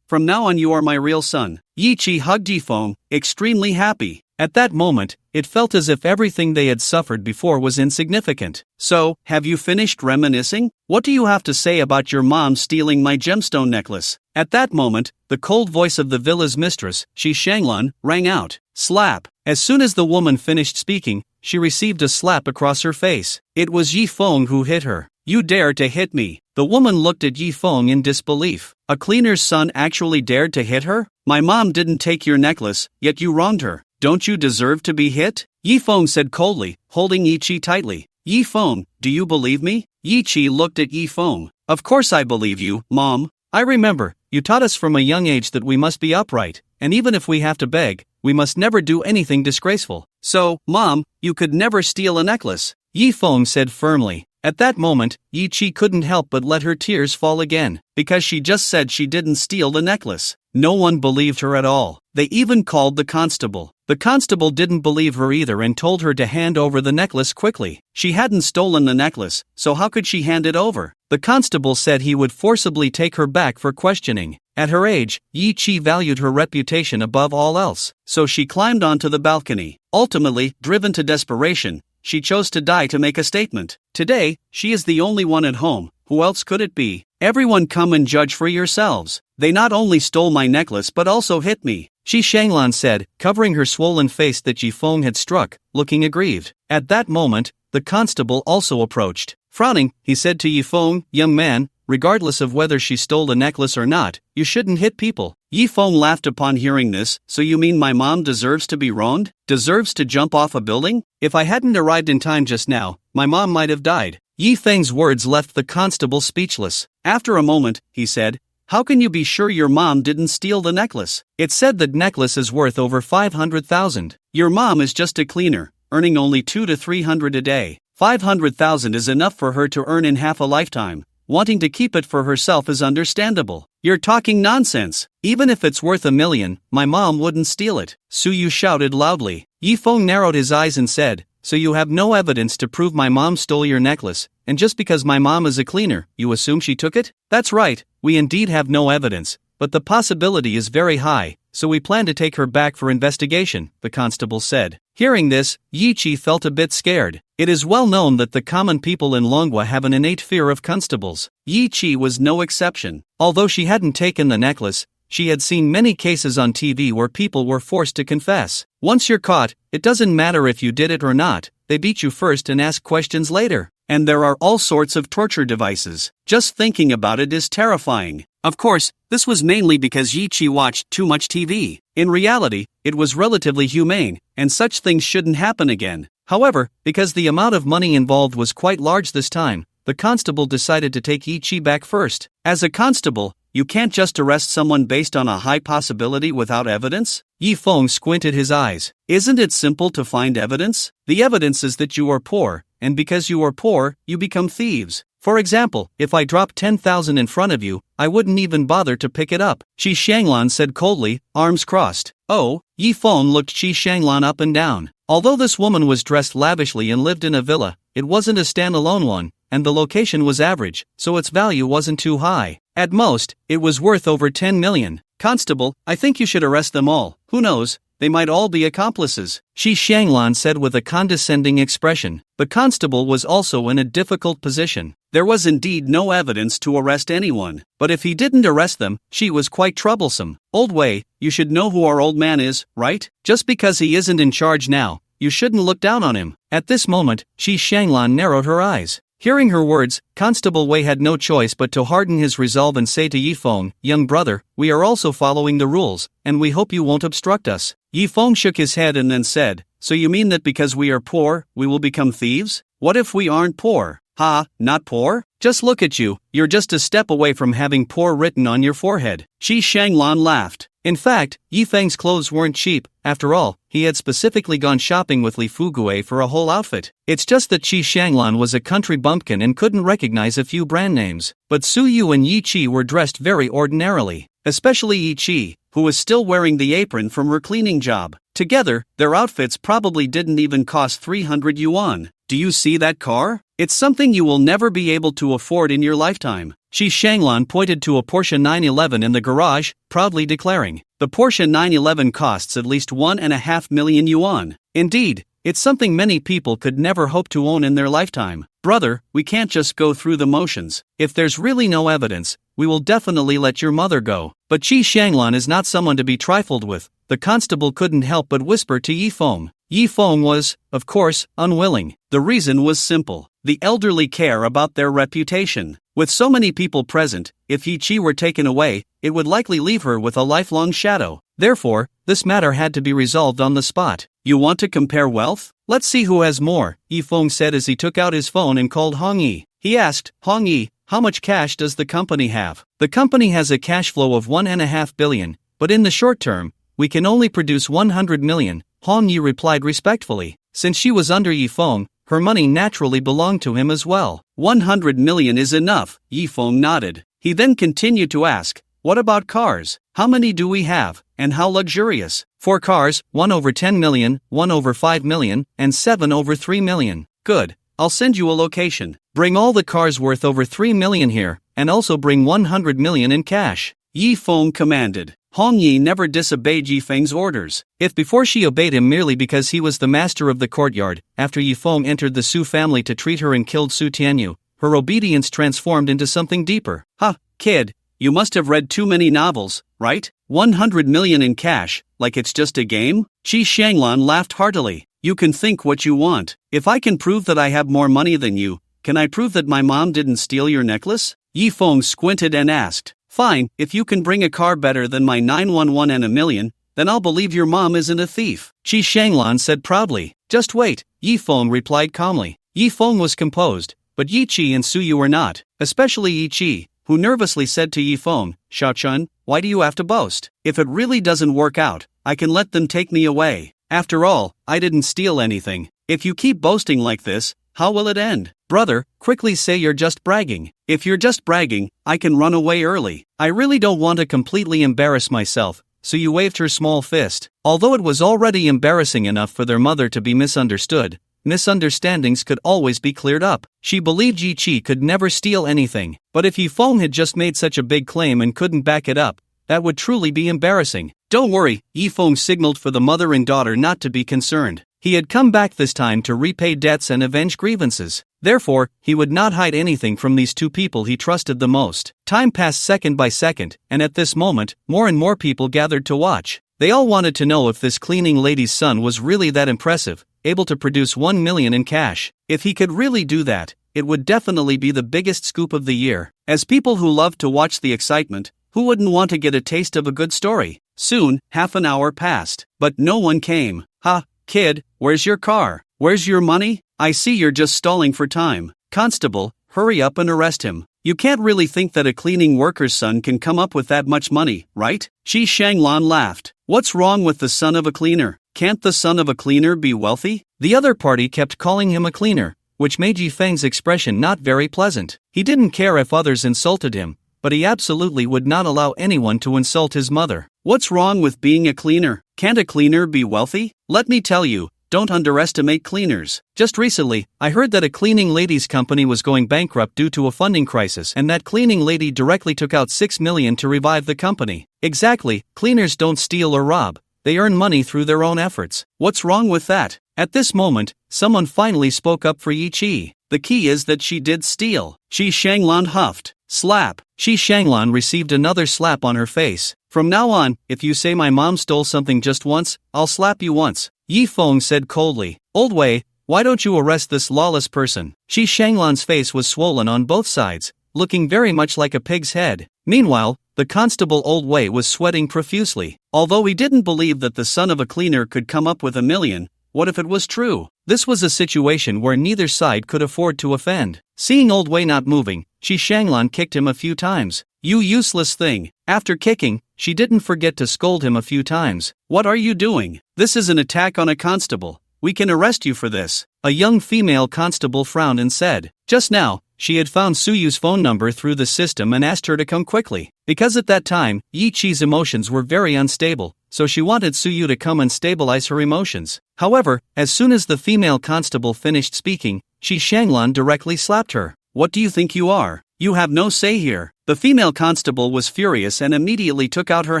from now on you are my real son. Yi Chi hugged Yi Feng, extremely happy. At that moment, it felt as if everything they had suffered before was insignificant. So, have you finished reminiscing? What do you have to say about your mom stealing my gemstone necklace? At that moment, the cold voice of the villa's mistress, Shi Shanglan, rang out. Slap. As soon as the woman finished speaking, she received a slap across her face. It was Yi Feng who hit her. You dare to hit me. The woman looked at Yi Feng in disbelief. A cleaner's son actually dared to hit her? My mom didn't take your necklace, yet you wronged her. Don't you deserve to be hit? Yi Feng said coldly, holding Yi Chi tightly. Yi Feng, do you believe me? Yi Chi looked at Yi Feng. Of course I believe you, Mom. I remember, you taught us from a young age that we must be upright, and even if we have to beg, we must never do anything disgraceful. So, Mom, you could never steal a necklace, Yi Feng said firmly. At that moment, Yi Chi couldn't help but let her tears fall again, because she just said she didn't steal the necklace. No one believed her at all. They even called the constable. The constable didn't believe her either and told her to hand over the necklace quickly. She hadn't stolen the necklace, so how could she hand it over? The constable said he would forcibly take her back for questioning. At her age, Yi Chi valued her reputation above all else, so she climbed onto the balcony. Ultimately, driven to desperation, she chose to die to make a statement. Today, she is the only one at home. Who else could it be? Everyone come and judge for yourselves. They not only stole my necklace but also hit me, Shi Shanglan said, covering her swollen face that Yi Feng had struck, looking aggrieved. At that moment, the constable also approached. Frowning, he said to Yi Feng, young man, regardless of whether she stole the necklace or not, you shouldn't hit people. Yi Feng laughed upon hearing this. So you mean my mom deserves to be wronged? Deserves to jump off a building? If I hadn't arrived in time just now, my mom might have died. Yi Feng's words left the constable speechless. After a moment, he said, how can you be sure your mom didn't steal the necklace? It said the necklace is worth over 500,000. Your mom is just a cleaner, earning only 200 to 300 a day. 500,000 is enough for her to earn in half a lifetime. Wanting to keep it for herself is understandable. You're talking nonsense. Even if it's worth $1 million, my mom wouldn't steal it. Su Yu shouted loudly. Yi Feng narrowed his eyes and said, so you have no evidence to prove my mom stole your necklace, and just because my mom is a cleaner, you assume she took it? That's right, we indeed have no evidence, but the possibility is very high, so we plan to take her back for investigation, the constable said. Hearing this, Yi Chi felt a bit scared. It is well known that the common people in Longwa have an innate fear of constables. Yi Chi was no exception. Although she hadn't taken the necklace, she had seen many cases on TV where people were forced to confess. Once you're caught, it doesn't matter if you did it or not, they beat you first and ask questions later. And there are all sorts of torture devices. Just thinking about it is terrifying. Of course, this was mainly because Yi Chi watched too much TV. In reality, it was relatively humane, and such things shouldn't happen again. However, because the amount of money involved was quite large this time, the constable decided to take Yi Chi back first. As a constable, you can't just arrest someone based on a high possibility without evidence? Yi Feng squinted his eyes. Isn't it simple to find evidence? The evidence is that you are poor, and because you are poor, you become thieves. For example, if I drop 10,000 in front of you, I wouldn't even bother to pick it up, Qi Shanglan said coldly, arms crossed. Oh, Yi Feng looked Qi Shanglan up and down. Although this woman was dressed lavishly and lived in a villa, it wasn't a standalone one, and the location was average, so its value wasn't too high. At most, it was worth over 10 million. Constable, I think you should arrest them all. Who knows, they might all be accomplices, Qi Shanglan said with a condescending expression. The constable was also in a difficult position. There was indeed no evidence to arrest anyone, but if he didn't arrest them, she was quite troublesome. Old Wei, you should know who our old man is, right? Just because he isn't in charge now, you shouldn't look down on him. At this moment, Qi Shanglan narrowed her eyes. Hearing her words, Constable Wei had no choice but to harden his resolve and say to Yi Feng, young brother, we are also following the rules, and we hope you won't obstruct us. Yi Feng shook his head and then said, so you mean that because we are poor, we will become thieves? What if we aren't poor? Ha, not poor? Just look at you, you're just a step away from having poor written on your forehead. Qi Shanglan laughed. In fact, Yi Feng's clothes weren't cheap. After all, he had specifically gone shopping with Li Fugue for a whole outfit. It's just that Qi Shanglan was a country bumpkin and couldn't recognize a few brand names. But Su Yu and Yi Chi were dressed very ordinarily. Especially Yi Chi, who was still wearing the apron from her cleaning job. Together, their outfits probably didn't even cost 300 yuan. Do you see that car? It's something you will never be able to afford in your lifetime. Qi Shanglan pointed to a Porsche 911 in the garage, proudly declaring, the Porsche 911 costs at least 1.5 million yuan. Indeed, it's something many people could never hope to own in their lifetime. Brother, we can't just go through the motions. If there's really no evidence, we will definitely let your mother go. But Qi Shanglan is not someone to be trifled with. The constable couldn't help but whisper to Yi Feng. Yi Feng was, of course, unwilling. The reason was simple. The elderly care about their reputation. With so many people present, if Yi Chi were taken away, it would likely leave her with a lifelong shadow. Therefore, this matter had to be resolved on the spot. You want to compare wealth? Let's see who has more, Yi Feng said as he took out his phone and called Hong Yi. He asked, Hong Yi, how much cash does the company have? The company has a cash flow of 1.5 billion, but in the short term, we can only produce 100 million, Hong Yi replied respectfully. Since she was under Yi Feng, her money naturally belonged to him as well. 100 million is enough, Yi Feng nodded. He then continued to ask, what about cars? How many do we have, and how luxurious? For cars, 1 over 10 million, 1 over 5 million, and 7 over 3 million. Good, I'll send you a location. Bring all the cars worth over 3 million here, and also bring 100 million in cash. Yi Feng commanded. Hong Yi never disobeyed Yi Feng's orders. If before she obeyed him merely because he was the master of the courtyard, after Yi Feng entered the Su family to treat her and killed Su Tianyu, her obedience transformed into something deeper. Ha, kid, you must have read too many novels, right? 100 million in cash, like it's just a game? Qi Shanglan laughed heartily. You can think what you want. If I can prove that I have more money than you, can I prove that my mom didn't steal your necklace? Yi Feng squinted and asked. Fine, if you can bring a car better than my 911 and a million, then I'll believe your mom isn't a thief, Qi Shanglan said proudly. Just wait, Yi Feng replied calmly. Yi Feng was composed, but Yi Qi and Su Yu were not, especially Yi Qi, who nervously said to Yi Feng, Xiaochun, why do you have to boast? If it really doesn't work out, I can let them take me away. After all, I didn't steal anything. If you keep boasting like this, how will it end? Brother, quickly say you're just bragging. If you're just bragging, I can run away early. I really don't want to completely embarrass myself. Su Yu waved her small fist. Although it was already embarrassing enough for their mother to be misunderstood, misunderstandings could always be cleared up. She believed Yi Qi could never steal anything, but if Yi Feng had just made such a big claim and couldn't back it up, that would truly be embarrassing. Don't worry, Yi Feng signaled for the mother and daughter not to be concerned. He had come back this time to repay debts and avenge grievances. Therefore, he would not hide anything from these two people he trusted the most. Time passed second by second, and at this moment, more and more people gathered to watch. They all wanted to know if this cleaning lady's son was really that impressive, able to produce 1 million in cash. If he could really do that, it would definitely be the biggest scoop of the year. As people who loved to watch the excitement, who wouldn't want to get a taste of a good story? Soon, half an hour passed, but no one came. Ha, kid, where's your car? Where's your money? I see you're just stalling for time. Constable, hurry up and arrest him. You can't really think that a cleaning worker's son can come up with that much money, right? Qi Shanglan laughed. What's wrong with the son of a cleaner? Can't the son of a cleaner be wealthy? The other party kept calling him a cleaner, which made Yi Feng's expression not very pleasant. He didn't care if others insulted him, but he absolutely would not allow anyone to insult his mother. What's wrong with being a cleaner? Can't a cleaner be wealthy? Let me tell you, don't underestimate cleaners. Just recently, I heard that a cleaning ladies company was going bankrupt due to a funding crisis and that cleaning lady directly took out 6 million to revive the company. Exactly, cleaners don't steal or rob. They earn money through their own efforts. What's wrong with that? At this moment, someone finally spoke up for Yi Qi. The key is that she did steal. Qi Shanglan huffed. Slap. Qi Shanglan received another slap on her face. From now on, if you say my mom stole something just once, I'll slap you once, Yi Feng said coldly. Old Wei, why don't you arrest this lawless person? Qi Shanglan's face was swollen on both sides, looking very much like a pig's head. Meanwhile, the constable Old Wei was sweating profusely. Although he didn't believe that the son of a cleaner could come up with 1 million, what if it was true? This was a situation where neither side could afford to offend. Seeing Old Wei not moving, Qi Shanglan kicked him a few times. You useless thing. After kicking, she didn't forget to scold him a few times. What are you doing? This is an attack on a constable. We can arrest you for this. A young female constable frowned and said. Just now, she had found Su Yu's phone number through the system and asked her to come quickly. Because at that time, Yi Qi's emotions were very unstable, so she wanted Su Yu to come and stabilize her emotions. However, as soon as the female constable finished speaking, Qi Shanglan directly slapped her. What do you think you are? You have no say here. The female constable was furious and immediately took out her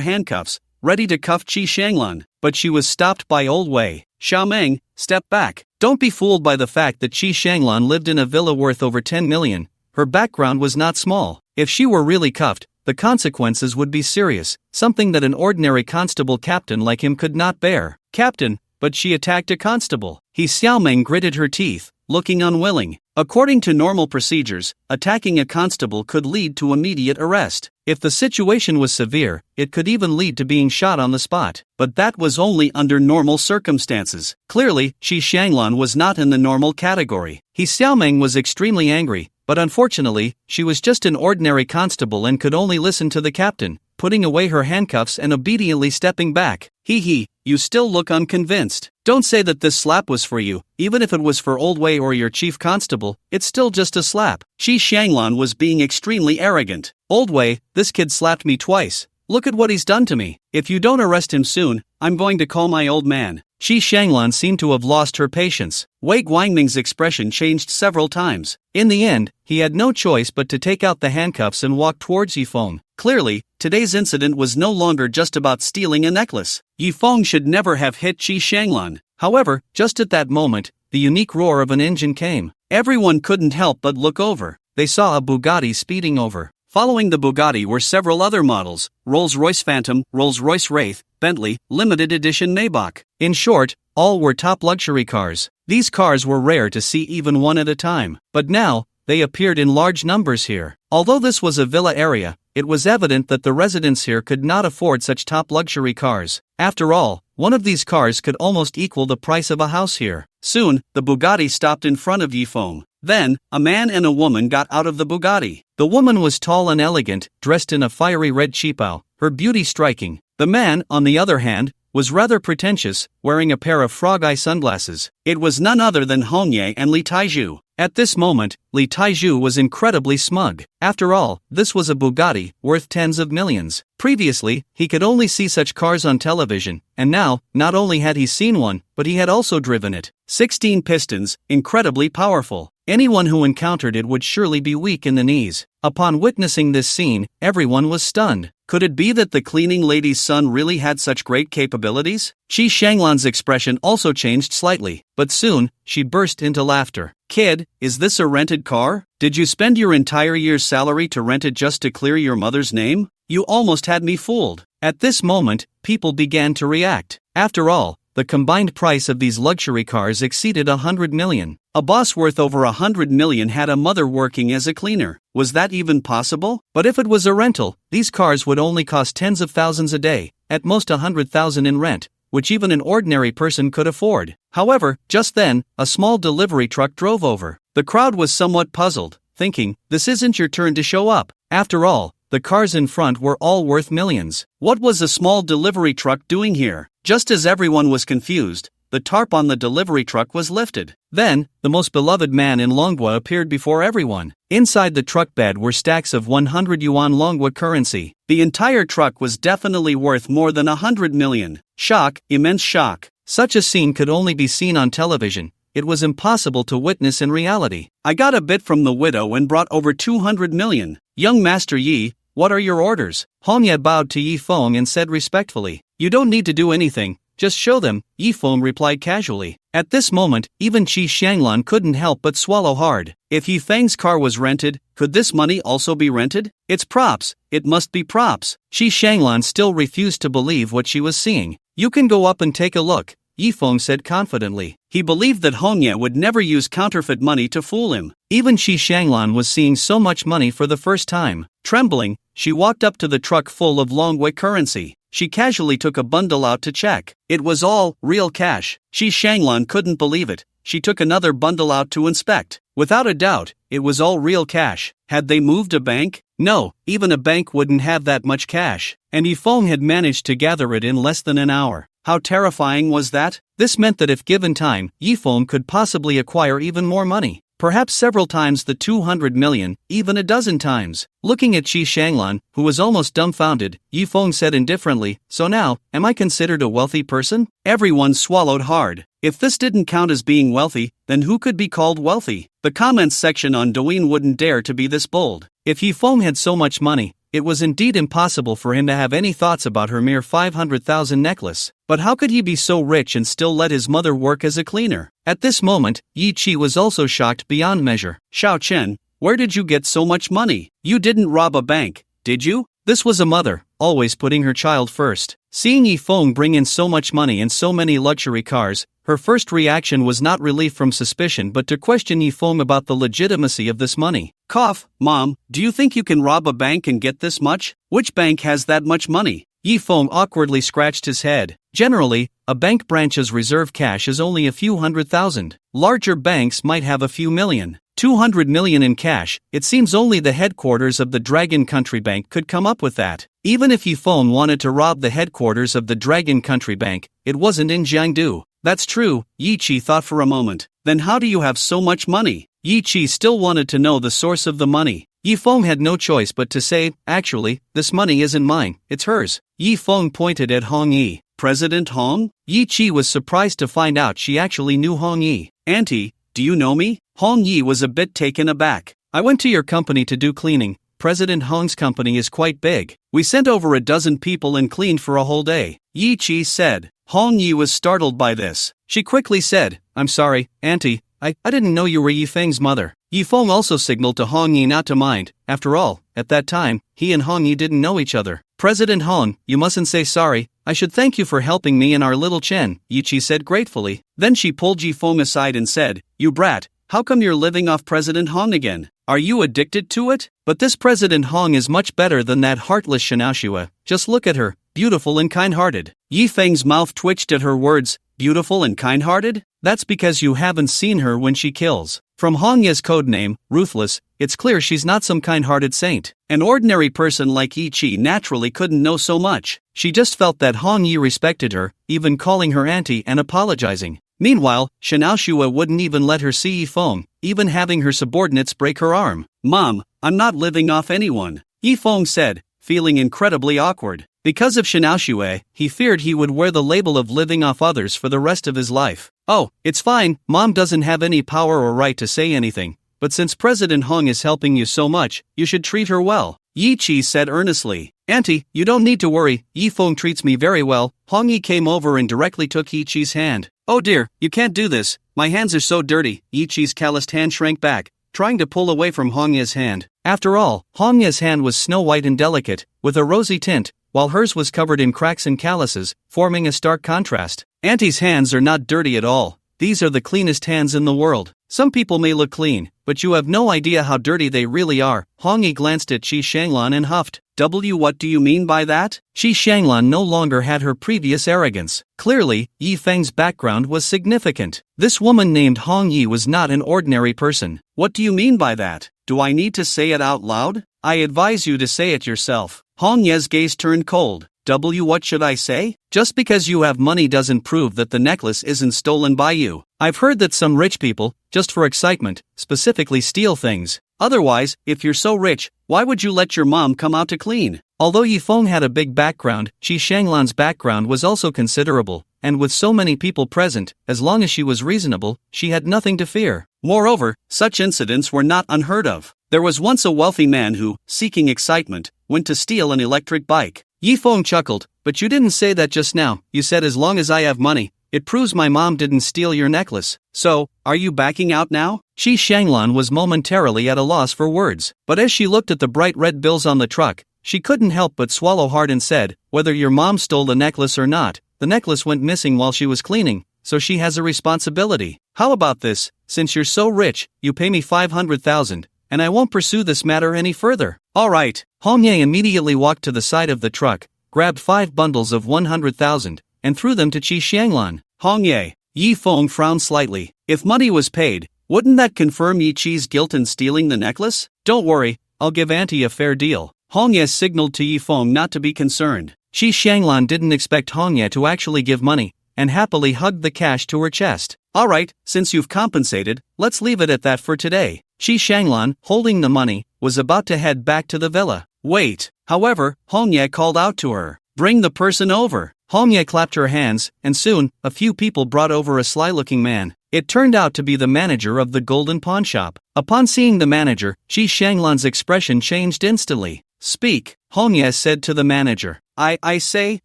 handcuffs, ready to cuff Qi Shanglan, but she was stopped by Old Wei. Xiaomeng, step back. Don't be fooled by the fact that Qi Shanglan lived in a villa worth over 10 million. Her background was not small. If she were really cuffed, the consequences would be serious, something that an ordinary constable captain like him could not bear. Captain, but she attacked a constable. Xiaomeng gritted her teeth, looking unwilling. According to normal procedures, attacking a constable could lead to immediate arrest. If the situation was severe, it could even lead to being shot on the spot. But that was only under normal circumstances. Clearly, Qi Shanglan was not in the normal category. Xiaomeng was extremely angry, but unfortunately, she was just an ordinary constable and could only listen to the captain, putting away her handcuffs and obediently stepping back. Hee, you still look unconvinced. Don't say that this slap was for you. Even if it was for Old Wei or your chief constable, it's still just a slap. Qi Shanglan was being extremely arrogant. Old Wei, this kid slapped me twice. Look at what he's done to me. If you don't arrest him soon, I'm going to call my old man. Qi Shanglan seemed to have lost her patience. Wei Guangming's expression changed several times. In the end, he had no choice but to take out the handcuffs and walk towards Yifeng. Clearly, today's incident was no longer just about stealing a necklace. Yifeng should never have hit Qi Shanglan. However, just at that moment, the unique roar of an engine came. Everyone couldn't help but look over. They saw a Bugatti speeding over. Following the Bugatti were several other models: Rolls-Royce Phantom, Rolls-Royce Wraith, Bentley, limited edition Maybach. In short, all were top luxury cars. These cars were rare to see even one at a time. But now, they appeared in large numbers here. Although this was a villa area, it was evident that the residents here could not afford such top luxury cars. After all, one of these cars could almost equal the price of a house here. Soon, the Bugatti stopped in front of Yifeng. Then, a man and a woman got out of the Bugatti. The woman was tall and elegant, dressed in a fiery red cheapao, her beauty striking. The man, on the other hand, was rather pretentious, wearing a pair of frog-eye sunglasses. It was none other than Hongye and Li Taizhu. At this moment, Li Taizhu was incredibly smug. After all, this was a Bugatti, worth tens of millions. Previously, he could only see such cars on television, and now, not only had he seen one, but he had also driven it. 16 pistons, incredibly powerful. Anyone who encountered it would surely be weak in the knees. Upon witnessing this scene, everyone was stunned. Could it be that the cleaning lady's son really had such great capabilities? Qi Shanglan's expression also changed slightly, but soon, she burst into laughter. Kid, is this a rented car? Did you spend your entire year's salary to rent it just to clear your mother's name? You almost had me fooled. At this moment, people began to react. After all, the combined price of these luxury cars exceeded 100 million. A boss worth over 100 million had a mother working as a cleaner. Was that even possible? But if it was a rental, these cars would only cost tens of thousands a day, at most 100,000 in rent, which even an ordinary person could afford. However, just then, a small delivery truck drove over. The crowd was somewhat puzzled, thinking, this isn't your turn to show up. After all, the cars in front were all worth millions. What was a small delivery truck doing here? Just as everyone was confused, the tarp on the delivery truck was lifted. Then, the most beloved man in Longwa appeared before everyone. Inside the truck bed were stacks of 100 yuan Longwa currency. The entire truck was definitely worth more than 100 million. Shock, immense shock. Such a scene could only be seen on television. It was impossible to witness in reality. I got a bit from the widow and brought over 200 million. Young Master Yi, what are your orders? Hongye bowed to Yifeng and said respectfully, you don't need to do anything, just show them, Yifeng replied casually. At this moment, even Qi Shanglan couldn't help but swallow hard. If Yifeng's car was rented, could this money also be rented? It's props, it must be props. Qi Shanglan still refused to believe what she was seeing. You can go up and take a look, Yifeng said confidently. He believed that Hongye would never use counterfeit money to fool him. Even Qi Shanglan was seeing so much money for the first time. Trembling, she walked up to the truck full of Longwei currency. She casually took a bundle out to check. It was all real cash. Qi Shanglan couldn't believe it. She took another bundle out to inspect. Without a doubt, it was all real cash. Had they moved a bank? No, even a bank wouldn't have that much cash. And Yifeng had managed to gather it in less than an hour. How terrifying was that? This meant that if given time, Yifeng could possibly acquire even more money. Perhaps several times the 200 million, even a dozen times. Looking at Qi Shanglan, who was almost dumbfounded, Yifeng said indifferently, so now, am I considered a wealthy person? Everyone swallowed hard. If this didn't count as being wealthy, then who could be called wealthy? The comments section on Douyin wouldn't dare to be this bold. If Yifeng had so much money, it was indeed impossible for him to have any thoughts about her mere 500,000 necklace. But how could he be so rich and still let his mother work as a cleaner? At this moment, Yi Qi was also shocked beyond measure. Xiao Chen, where did you get so much money? You didn't rob a bank, did you? This was a mother, always putting her child first. Seeing Yifeng bring in so much money and so many luxury cars, her first reaction was not relief from suspicion but to question Yifeng about the legitimacy of this money. Cough, Mom, do you think you can rob a bank and get this much? Which bank has that much money? Yifeng awkwardly scratched his head. Generally, a bank branch's reserve cash is only a few 100,000. Larger banks might have a few million. 200 million in cash, it seems only the headquarters of the Dragon Country Bank could come up with that. Even if Yifeng wanted to rob the headquarters of the Dragon Country Bank, it wasn't in Jiangdu. That's true, Yi Qi thought for a moment. Then how do you have so much money? Yi Qi still wanted to know the source of the money. Yifeng had no choice but to say, actually, this money isn't mine, it's hers. Yifeng pointed at Hong Yi. President Hong? Yi Qi was surprised to find out she actually knew Hong Yi. Auntie, do you know me? Hong Yi was a bit taken aback. I went to your company to do cleaning. President Hong's company is quite big. We sent over a dozen people and cleaned for a whole day, Yi Qi said. Hong Yi was startled by this. She quickly said, I'm sorry, Auntie, I didn't know you were Yifeng's mother. Yifeng also signaled to Hong Yi not to mind. After all, at that time, he and Hong Yi didn't know each other. President Hong, you mustn't say sorry. I should thank you for helping me and our little Chen, Yi Qi said gratefully. Then she pulled Yifeng aside and said, You brat, how come you're living off President Hong again? Are you addicted to it? But this President Hong is much better than that heartless Shinaoshua. Just look at her, beautiful and kind-hearted. Yi Feng's mouth twitched at her words, beautiful and kind-hearted? That's because you haven't seen her when she kills. From Hong Ye's codename, Ruthless, it's clear she's not some kind-hearted saint. An ordinary person like Yi Chi naturally couldn't know so much. She just felt that Hong Yi respected her, even calling her auntie and apologizing. Meanwhile, Shinaoshua wouldn't even let her see Yi Feng, even having her subordinates break her arm. Mom, I'm not living off anyone, Yi Feng said, feeling incredibly awkward. Because of Shinaoshua, he feared he would wear the label of living off others for the rest of his life. Oh, it's fine, Mom doesn't have any power or right to say anything, but since President Hong is helping you so much, you should treat her well, Yi Chi said earnestly. Auntie, you don't need to worry, Yi Feng treats me very well. Hong Yi came over and directly took Yi Chi's hand. Oh dear, you can't do this, my hands are so dirty. Yi Chi's calloused hand shrank back, trying to pull away from Hong Ye's hand. After all, Hong Ye's hand was snow-white and delicate, with a rosy tint, while hers was covered in cracks and calluses, forming a stark contrast. Auntie's hands are not dirty at all. These are the cleanest hands in the world. Some people may look clean, but you have no idea how dirty they really are. Hong Yi glanced at Qi Shanglan and huffed. What do you mean by that? Qi Shanglan no longer had her previous arrogance. Clearly, Yi Feng's background was significant. This woman named Hong Yi was not an ordinary person. What do you mean by that? Do I need to say it out loud? I advise you to say it yourself. Hong Ye's gaze turned cold. What should I say? Just because you have money doesn't prove that the necklace isn't stolen by you. I've heard that some rich people, just for excitement, specifically steal things. Otherwise, if you're so rich, why would you let your mom come out to clean? Although Yi Feng had a big background, Qi Shanglan's background was also considerable, and with so many people present, as long as she was reasonable, she had nothing to fear. Moreover, such incidents were not unheard of. There was once a wealthy man who, seeking excitement, went to steal an electric bike. Yi Feng chuckled, but you didn't say that just now. You said as long as I have money, it proves my mom didn't steal your necklace. So, are you backing out now? Qi Shanglan was momentarily at a loss for words, but as she looked at the bright red bills on the truck, she couldn't help but swallow hard and said, whether your mom stole the necklace or not, the necklace went missing while she was cleaning, so she has a responsibility. How about this? Since you're so rich, you pay me 500,000, and I won't pursue this matter any further. All right. Hong Ye immediately walked to the side of the truck, grabbed 5 bundles of 100,000, and threw them to Qi Shanglan. Hong Ye, Yi Feng frowned slightly. If money was paid, wouldn't that confirm Yi Chi's guilt in stealing the necklace? Don't worry, I'll give Auntie a fair deal. Hong Ye signaled to Yi Feng not to be concerned. Qi Shanglan didn't expect Hong Ye to actually give money, and happily hugged the cash to her chest. All right, since you've compensated, let's leave it at that for today. Qi Shanglan, holding the money, was about to head back to the villa. Wait. However, Hong Ye called out to her. Bring the person over. Hong Ye clapped her hands, and soon, a few people brought over a sly-looking man. It turned out to be the manager of the golden pawn shop. Upon seeing the manager, Qi Shanglan's expression changed instantly. Speak, Hong Ye said to the manager. I say,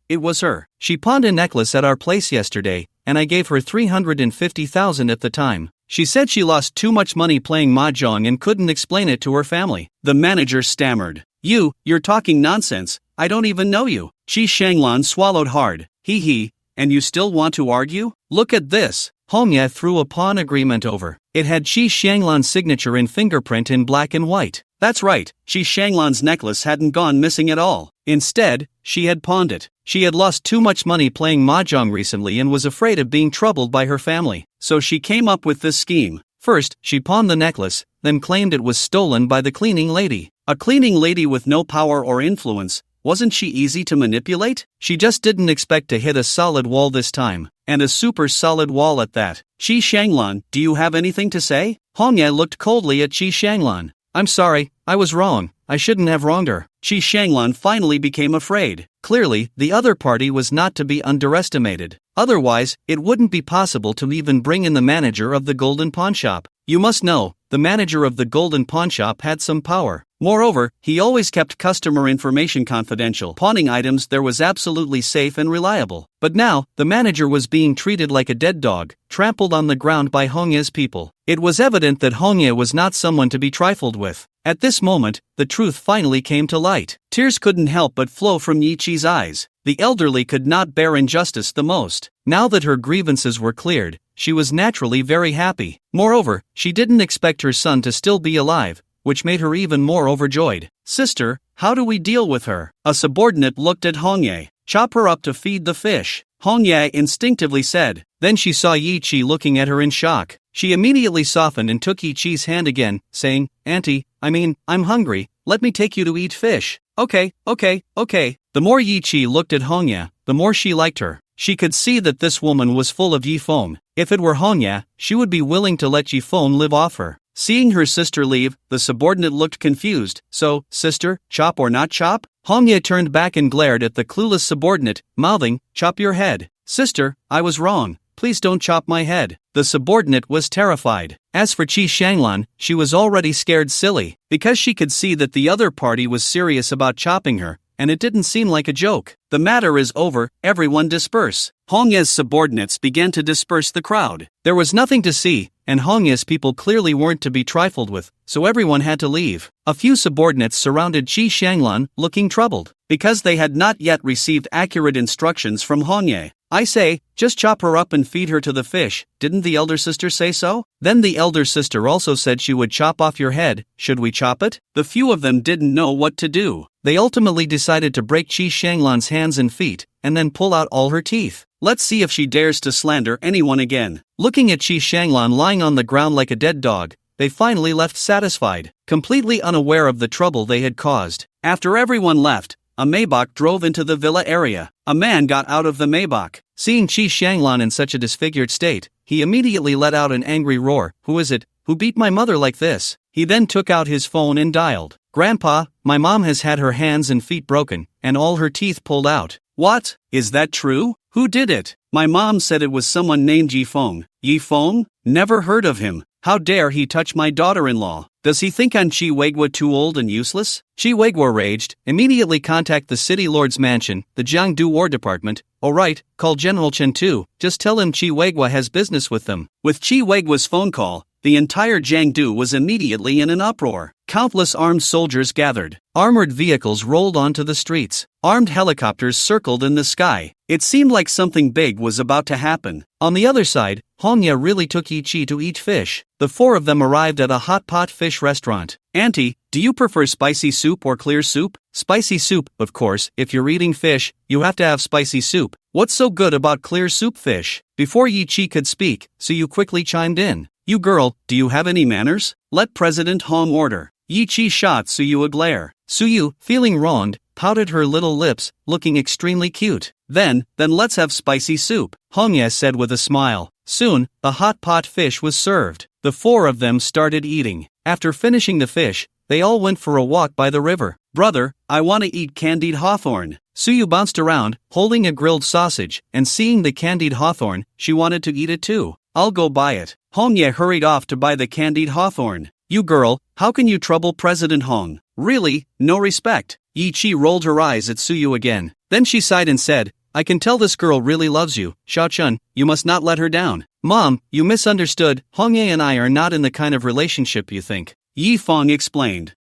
it was her. She pawned a necklace at our place yesterday, and I gave her 350,000 at the time. She said she lost too much money playing mahjong and couldn't explain it to her family. The manager stammered. You're talking nonsense, I don't even know you. Qi Shanglan swallowed hard. He, and you still want to argue? Look at this. Hong Ye threw a pawn agreement over. It had Qi Shanglan's signature and fingerprint in black and white. That's right, Qi Shanglan's necklace hadn't gone missing at all. Instead, she had pawned it. She had lost too much money playing mahjong recently and was afraid of being troubled by her family. So she came up with this scheme. First, she pawned the necklace, then claimed it was stolen by the cleaning lady. A cleaning lady with no power or influence. Wasn't she easy to manipulate? She just didn't expect to hit a solid wall this time. And a super solid wall at that. Qi Shanglan, do you have anything to say? Hong Ye looked coldly at Qi Shanglan. I'm sorry, I was wrong. I shouldn't have wronged her. Qi Shanglan finally became afraid. Clearly, the other party was not to be underestimated. Otherwise, it wouldn't be possible to even bring in the manager of the golden pawn shop. You must know, the manager of the golden pawn shop had some power. Moreover, he always kept customer information confidential. Pawning items there was absolutely safe and reliable. But now, the manager was being treated like a dead dog, trampled on the ground by Hong Ye's people. It was evident that Hong Ye was not someone to be trifled with. At this moment, the truth finally came to light. Tears couldn't help but flow from Yi Chi's eyes. The elderly could not bear injustice the most. Now that her grievances were cleared, she was naturally very happy. Moreover, she didn't expect her son to still be alive, which made her even more overjoyed. "Sister, how do we deal with her?" A subordinate looked at Hongye. "Chop her up to feed the fish," Hongye instinctively said. Then she saw Yi Chi looking at her in shock. She immediately softened and took Yi Chi's hand again, saying, "Auntie, I'm hungry, let me take you to eat fish." Okay. The more Yi Chi looked at Hongye, the more she liked her. She could see that this woman was full of Yifeng. If it were Hongye, she would be willing to let Yifeng live off her. Seeing her sister leave, the subordinate looked confused. "So, sister, chop or not chop?" Hongye turned back and glared at the clueless subordinate, mouthing, "Chop your head." "Sister, I was wrong. Please don't chop my head." The subordinate was terrified. As for Qi Shanglan, she was already scared silly, because she could see that the other party was serious about chopping her, and it didn't seem like a joke. "The matter is over, everyone disperse." Hongye's subordinates began to disperse the crowd. There was nothing to see, and Hongye's people clearly weren't to be trifled with, so everyone had to leave. A few subordinates surrounded Qi Shanglan, looking troubled, because they had not yet received accurate instructions from Hongye. "I say, just chop her up and feed her to the fish, didn't the elder sister say so?" Then the elder sister also said she would chop off your head. "Should we chop it?" The few of them didn't know what to do. They ultimately decided to break Qi Shanglan's hands and feet, and then pull out all her teeth. Let's see if she dares to slander anyone again. Looking at Qi Shanglan lying on the ground like a dead dog, they finally left satisfied, completely unaware of the trouble they had caused. After everyone left, a Maybach drove into the villa area. A man got out of the Maybach. Seeing Qi Shanglan in such a disfigured state, he immediately let out an angry roar. "Who is it? Who beat my mother like this?" He then took out his phone and dialed. "Grandpa, my mom has had her hands and feet broken, and all her teeth pulled out." "What? Is that true? Who did it?" "My mom said it was someone named Yifeng." "Yifeng? Never heard of him. How dare he touch my daughter-in-law? Does he think I'm Chi Weigua too old and useless?" Chi Weigua raged. "Immediately contact the city lord's mansion, the Jiangdu War Department. Alright, call General Chen too, just tell him Chi Weigua has business with them." With Chi Weigua's phone call, the entire Jiangdu was immediately in an uproar. Countless armed soldiers gathered. Armored vehicles rolled onto the streets. Armed helicopters circled in the sky. It seemed like something big was about to happen. On the other side, Hongye really took Yi Chi to eat fish. The four of them arrived at a hot pot fish restaurant. "Auntie, do you prefer spicy soup or clear soup?" "Spicy soup, of course. If you're eating fish, you have to have spicy soup. What's so good about clear soup fish?" Before Yi Chi could speak, Suyu quickly chimed in. "You girl, do you have any manners? Let President Hong order." Yi Chi shot Suyu a glare. Suyu, feeling wronged, pouted her little lips, looking extremely cute. Then let's have spicy soup," Hongye said with a smile. Soon, the hot pot fish was served. The four of them started eating. After finishing the fish, they all went for a walk by the river. "Brother, I want to eat candied hawthorn." Suyu bounced around, holding a grilled sausage, and seeing the candied hawthorn, she wanted to eat it too. "I'll go buy it." Hongye hurried off to buy the candied hawthorn. "You girl, how can you trouble President Hong? Really, no respect." Yi Chi rolled her eyes at Suyu again. Then she sighed and said, "I can tell this girl really loves you, Xiao-chun, you must not let her down." "Mom, you misunderstood, Hongye and I are not in the kind of relationship you think," Yi Fong explained.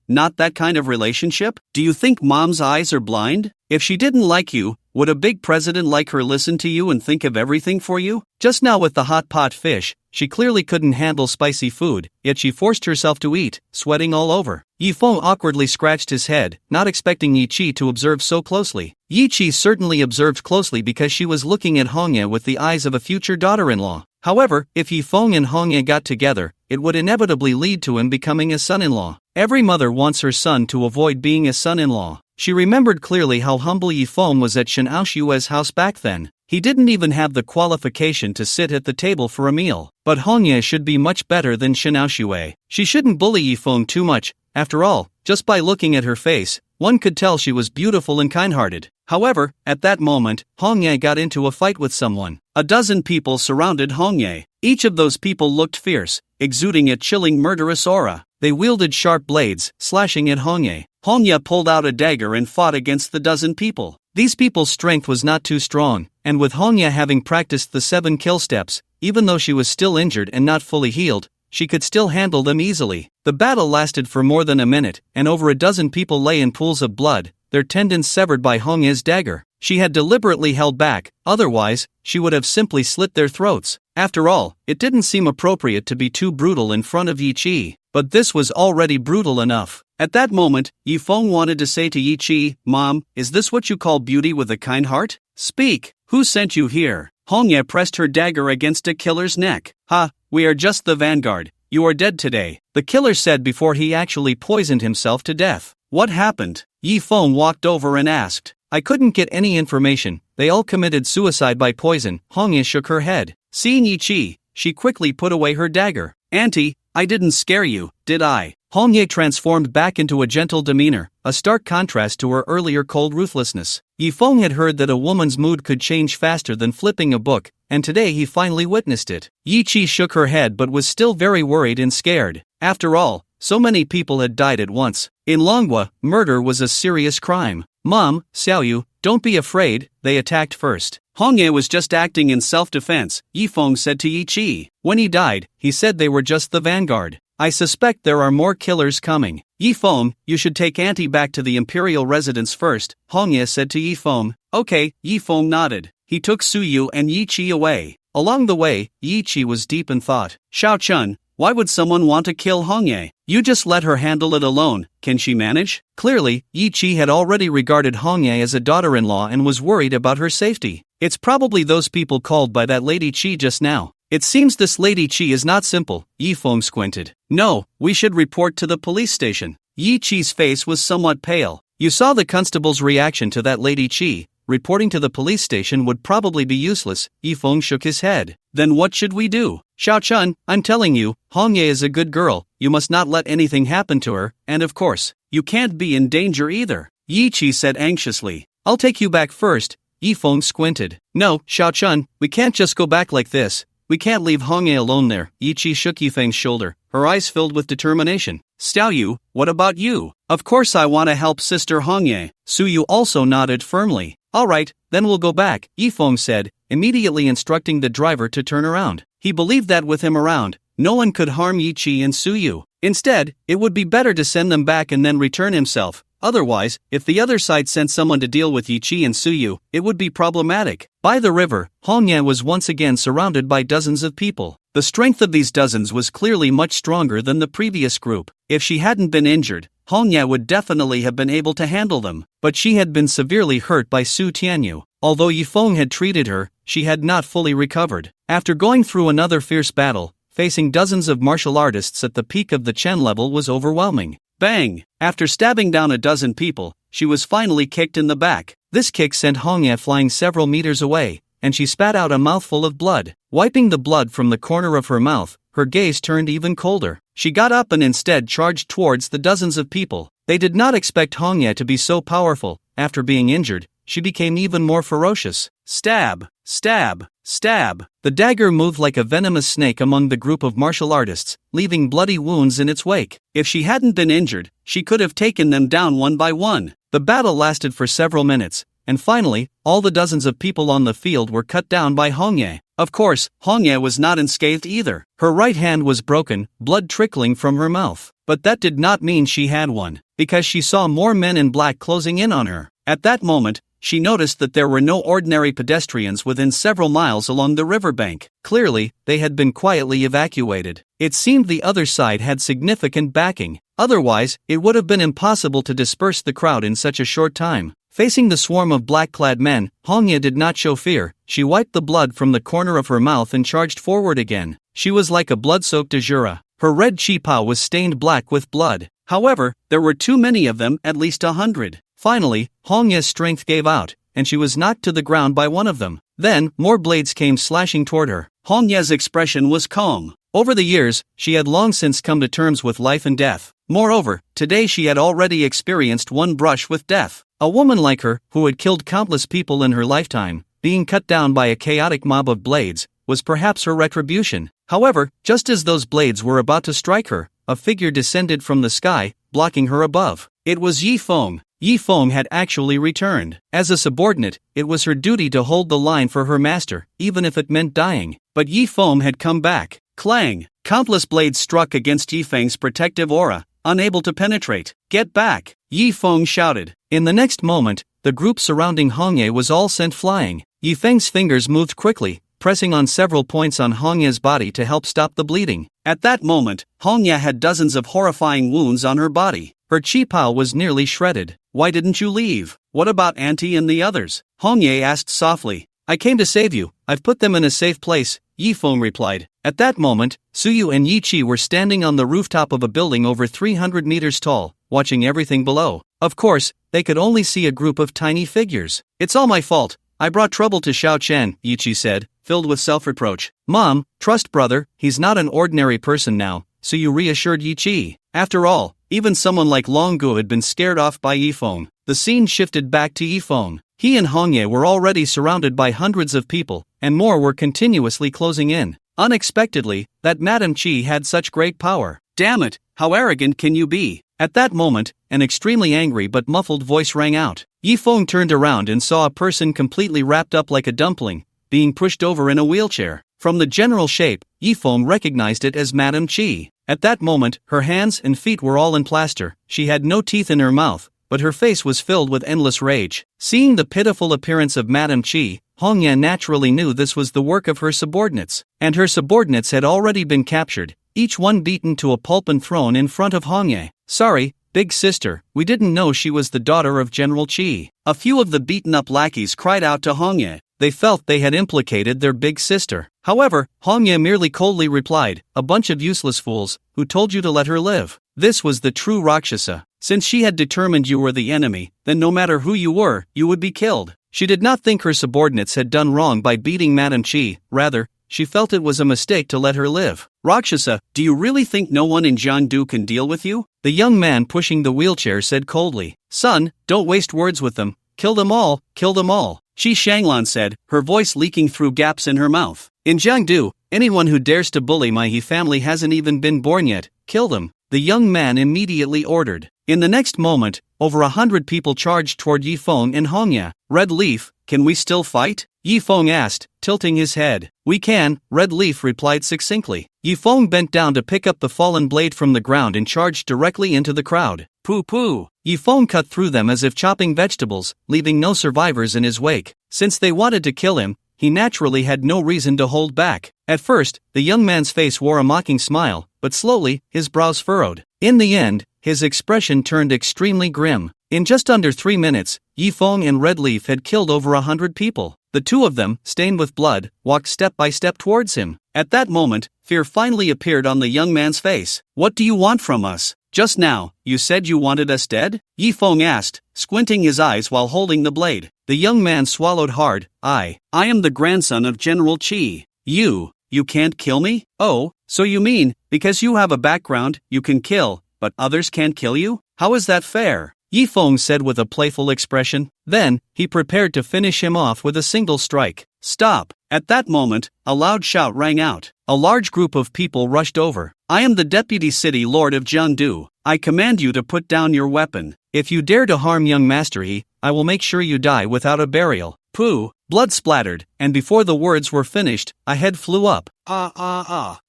Not that kind of relationship? Do you think mom's eyes are blind? If she didn't like you, would a big president like her listen to you and think of everything for you?" Just now with the hot pot fish, she clearly couldn't handle spicy food, yet she forced herself to eat, sweating all over. Yi Feng awkwardly scratched his head, not expecting Yi Chi to observe so closely. Yi Chi certainly observed closely because she was looking at Hongye with the eyes of a future daughter-in-law. However, if Yi Feng and Hongye got together, it would inevitably lead to him becoming a son-in-law. Every mother wants her son to avoid being a son-in-law. She remembered clearly how humble Yi Feng was at Shen Aoshue's house back then. He didn't even have the qualification to sit at the table for a meal. But Hongye should be much better than Shen Aoshue. She shouldn't bully Yi Feng too much. After all, just by looking at her face, one could tell she was beautiful and kind-hearted. However, at that moment, Hongye got into a fight with someone. A dozen people surrounded Hongye. Each of those people looked fierce, exuding a chilling murderous aura. They wielded sharp blades, slashing at Hongye. Hongye pulled out a dagger and fought against the dozen people. These people's strength was not too strong, and with Hongye having practiced the 7 kill steps, even though she was still injured and not fully healed, she could still handle them easily. The battle lasted for more than a minute, and over a dozen people lay in pools of blood. their tendons severed by Hong Ye's dagger. She had deliberately held back, otherwise, she would have simply slit their throats. After all, it didn't seem appropriate to be too brutal in front of Yi Chi, but this was already brutal enough. At that moment, Yi Feng wanted to say to Yi Chi, "Mom, is this what you call beauty with a kind heart? Speak, who sent you here?" Hong Ye pressed her dagger against a killer's neck. "Ha, we are just the vanguard. You are dead today," the killer said before he actually poisoned himself to death. "What happened?" Yi Feng walked over and asked. "I couldn't get any information. They all committed suicide by poison." Hong Ye shook her head. Seeing Yi Chi, she quickly put away her dagger. "Auntie, I didn't scare you, did I?" Hong Ye transformed back into a gentle demeanor, a stark contrast to her earlier cold ruthlessness. Yi Feng had heard that a woman's mood could change faster than flipping a book, and today he finally witnessed it. Yi Chi shook her head but was still very worried and scared. After all, so many people had died at once. In Manhwa, murder was a serious crime. "Mom, Xiaoyu, don't be afraid, they attacked first." Hong Ye was just acting in self-defense, Yi Feng said to Yi Chi. "When he died, he said they were just the vanguard. I suspect there are more killers coming." "Yi Feng, you should take Auntie back to the imperial residence first," Hong Ye said to Yi Feng. "Okay," Yi Feng nodded. He took Su Yu and Yi Chi away. Along the way, Yi Chi was deep in thought. "Xiao Chun, why would someone want to kill Hong Ye? You just let her handle it alone, can she manage?" Clearly, Yi Chi had already regarded Hong Ye as a daughter-in-law and was worried about her safety. "It's probably those people called by that Lady Chi just now. It seems this Lady Chi is not simple," Yi Feng squinted. "No, we should report to the police station." Yi Chi's face was somewhat pale. "You saw the constable's reaction to that Lady Chi. Reporting to the police station would probably be useless." Yi Feng shook his head. "Then what should we do?" "Xiao Chun, I'm telling you, Hong Ye is a good girl, you must not let anything happen to her, and of course, you can't be in danger either," Yi Chi said anxiously. "I'll take you back first." Yi Feng squinted. "No, Xiao Chun, we can't just go back like this. We can't leave Hong Ye alone there." Yi Chi shook Yi Feng's shoulder, her eyes filled with determination. "Xiaoyu, what about you?" "Of course I want to help Sister Hong Ye." Su Yu also nodded firmly. "All right, then we'll go back," Yi Feng said, immediately instructing the driver to turn around. He believed that with him around, no one could harm Yi Chi and Su Yu. Instead, it would be better to send them back and then return himself. Otherwise, if the other side sent someone to deal with Yi Chi and Su Yu, it would be problematic. By the river, Hong Ye was once again surrounded by dozens of people. The strength of these dozens was clearly much stronger than the previous group. If she hadn't been injured, Hong Ye would definitely have been able to handle them, but she had been severely hurt by Su Tianyu. Although Yi Feng had treated her, she had not fully recovered. After going through another fierce battle, facing dozens of martial artists at the peak of the Chen level was overwhelming. Bang! After stabbing down a dozen people, she was finally kicked in the back. This kick sent Hong Ye flying several meters away, and she spat out a mouthful of blood. Wiping the blood from the corner of her mouth, her gaze turned even colder. She got up and instead charged towards the dozens of people. They did not expect Hong Ye to be so powerful. After being injured, she became even more ferocious. Stab! Stab! Stab! The dagger moved like a venomous snake among the group of martial artists, leaving bloody wounds in its wake. If she hadn't been injured, she could have taken them down one by one. The battle lasted for several minutes, and finally, all the dozens of people on the field were cut down by Hong Ye. Of course, Hong Ye was not unscathed either. Her right hand was broken, blood trickling from her mouth. But that did not mean she had one, because she saw more men in black closing in on her. At that moment, she noticed that there were no ordinary pedestrians within several miles along the riverbank. Clearly, they had been quietly evacuated. It seemed the other side had significant backing. Otherwise, it would have been impossible to disperse the crowd in such a short time. Facing the swarm of black-clad men, Hong Ye did not show fear. She wiped the blood from the corner of her mouth and charged forward again. She was like a blood-soaked azura. Her red chipa was stained black with blood. However, there were too many of them, at least 100. Finally, Hong Ye's strength gave out, and she was knocked to the ground by one of them. Then, more blades came slashing toward her. Hong Ye's expression was calm. Over the years, she had long since come to terms with life and death. Moreover, today she had already experienced one brush with death. A woman like her, who had killed countless people in her lifetime, being cut down by a chaotic mob of blades, was perhaps her retribution. However, just as those blades were about to strike her, a figure descended from the sky, blocking her above. It was Yi Feng. Yi Feng had actually returned. As a subordinate, it was her duty to hold the line for her master, even if it meant dying. But Yi Feng had come back. Clang! Countless blades struck against Yi Feng's protective aura, unable to penetrate. "Get back!" Yi Feng shouted. In the next moment, the group surrounding Hongye was all sent flying. Yifeng's fingers moved quickly, pressing on several points on Hongye's body to help stop the bleeding. At that moment, Hongye had dozens of horrifying wounds on her body. Her chi pao was nearly shredded. Why didn't you leave? What about Auntie and the others? Hongye asked softly. I came to save you. I've put them in a safe place, Yifeng replied. At that moment, Suyu and Yi Chi were standing on the rooftop of a building over 300 meters tall, watching everything below. Of course, they could only see a group of tiny figures. It's all my fault. I brought trouble to Xiao Chen, Yi Chi said, filled with self-reproach. Mom, trust brother, he's not an ordinary person now, Suyu reassured Yi Chi. After all, even someone like Long Gu had been scared off by Yifeng. The scene shifted back to Yifeng. He and Hongye were already surrounded by hundreds of people, and more were continuously closing in. Unexpectedly, that Madame Chi had such great power. Damn it, how arrogant can you be? At that moment, an extremely angry but muffled voice rang out. Yifeng turned around and saw a person completely wrapped up like a dumpling, being pushed over in a wheelchair. From the general shape, Yifeng recognized it as Madame Chi. At that moment, her hands and feet were all in plaster. She had no teeth in her mouth, but her face was filled with endless rage. Seeing the pitiful appearance of Madame Chi, Hongye naturally knew this was the work of her subordinates. And her subordinates had already been captured, each one beaten to a pulp and thrown in front of Hongye. Sorry, big sister, we didn't know she was the daughter of General Chi. A few of the beaten-up lackeys cried out to Hongye. They felt they had implicated their big sister. However, Hongye merely coldly replied, a bunch of useless fools, who told you to let her live. This was the true Rakshasa. Since she had determined you were the enemy, then no matter who you were, you would be killed. She did not think her subordinates had done wrong by beating Madame Chi, rather, she felt it was a mistake to let her live. Rakshasa, do you really think no one in Jiangdu can deal with you? The young man pushing the wheelchair said coldly. Son, don't waste words with them. Kill them all, kill them all. Shi Shanglan said, her voice leaking through gaps in her mouth. In Jiangdu, anyone who dares to bully my He family hasn't even been born yet. Kill them, the young man immediately ordered. In the next moment, over 100 people charged toward Yifeng and Hongye. Red Leaf, can we still fight? Yifeng asked, tilting his head. We can, Red Leaf replied succinctly. Yifeng bent down to pick up the fallen blade from the ground and charged directly into the crowd. Pooh. Yifeng cut through them as if chopping vegetables, leaving no survivors in his wake. Since they wanted to kill him, he naturally had no reason to hold back. At first, the young man's face wore a mocking smile, but slowly, his brows furrowed. In the end, his expression turned extremely grim. In just under 3 minutes, Yifeng and Red Leaf had killed over 100 people. The two of them, stained with blood, walked step by step towards him. At that moment, fear finally appeared on the young man's face. What do you want from us? Just now, you said you wanted us dead? Yifeng asked, squinting his eyes while holding the blade. The young man swallowed hard. I am the grandson of General Chi. You can't kill me? Oh, so you mean, because you have a background, you can kill, but others can't kill you? How is that fair? Yifeng said with a playful expression. Then, he prepared to finish him off with a single strike. Stop! At that moment, a loud shout rang out. A large group of people rushed over. I am the Deputy City Lord of Jiangdu. I command you to put down your weapon. If you dare to harm young Master He, I will make sure you die without a burial. Pooh! Blood splattered, and before the words were finished, a head flew up.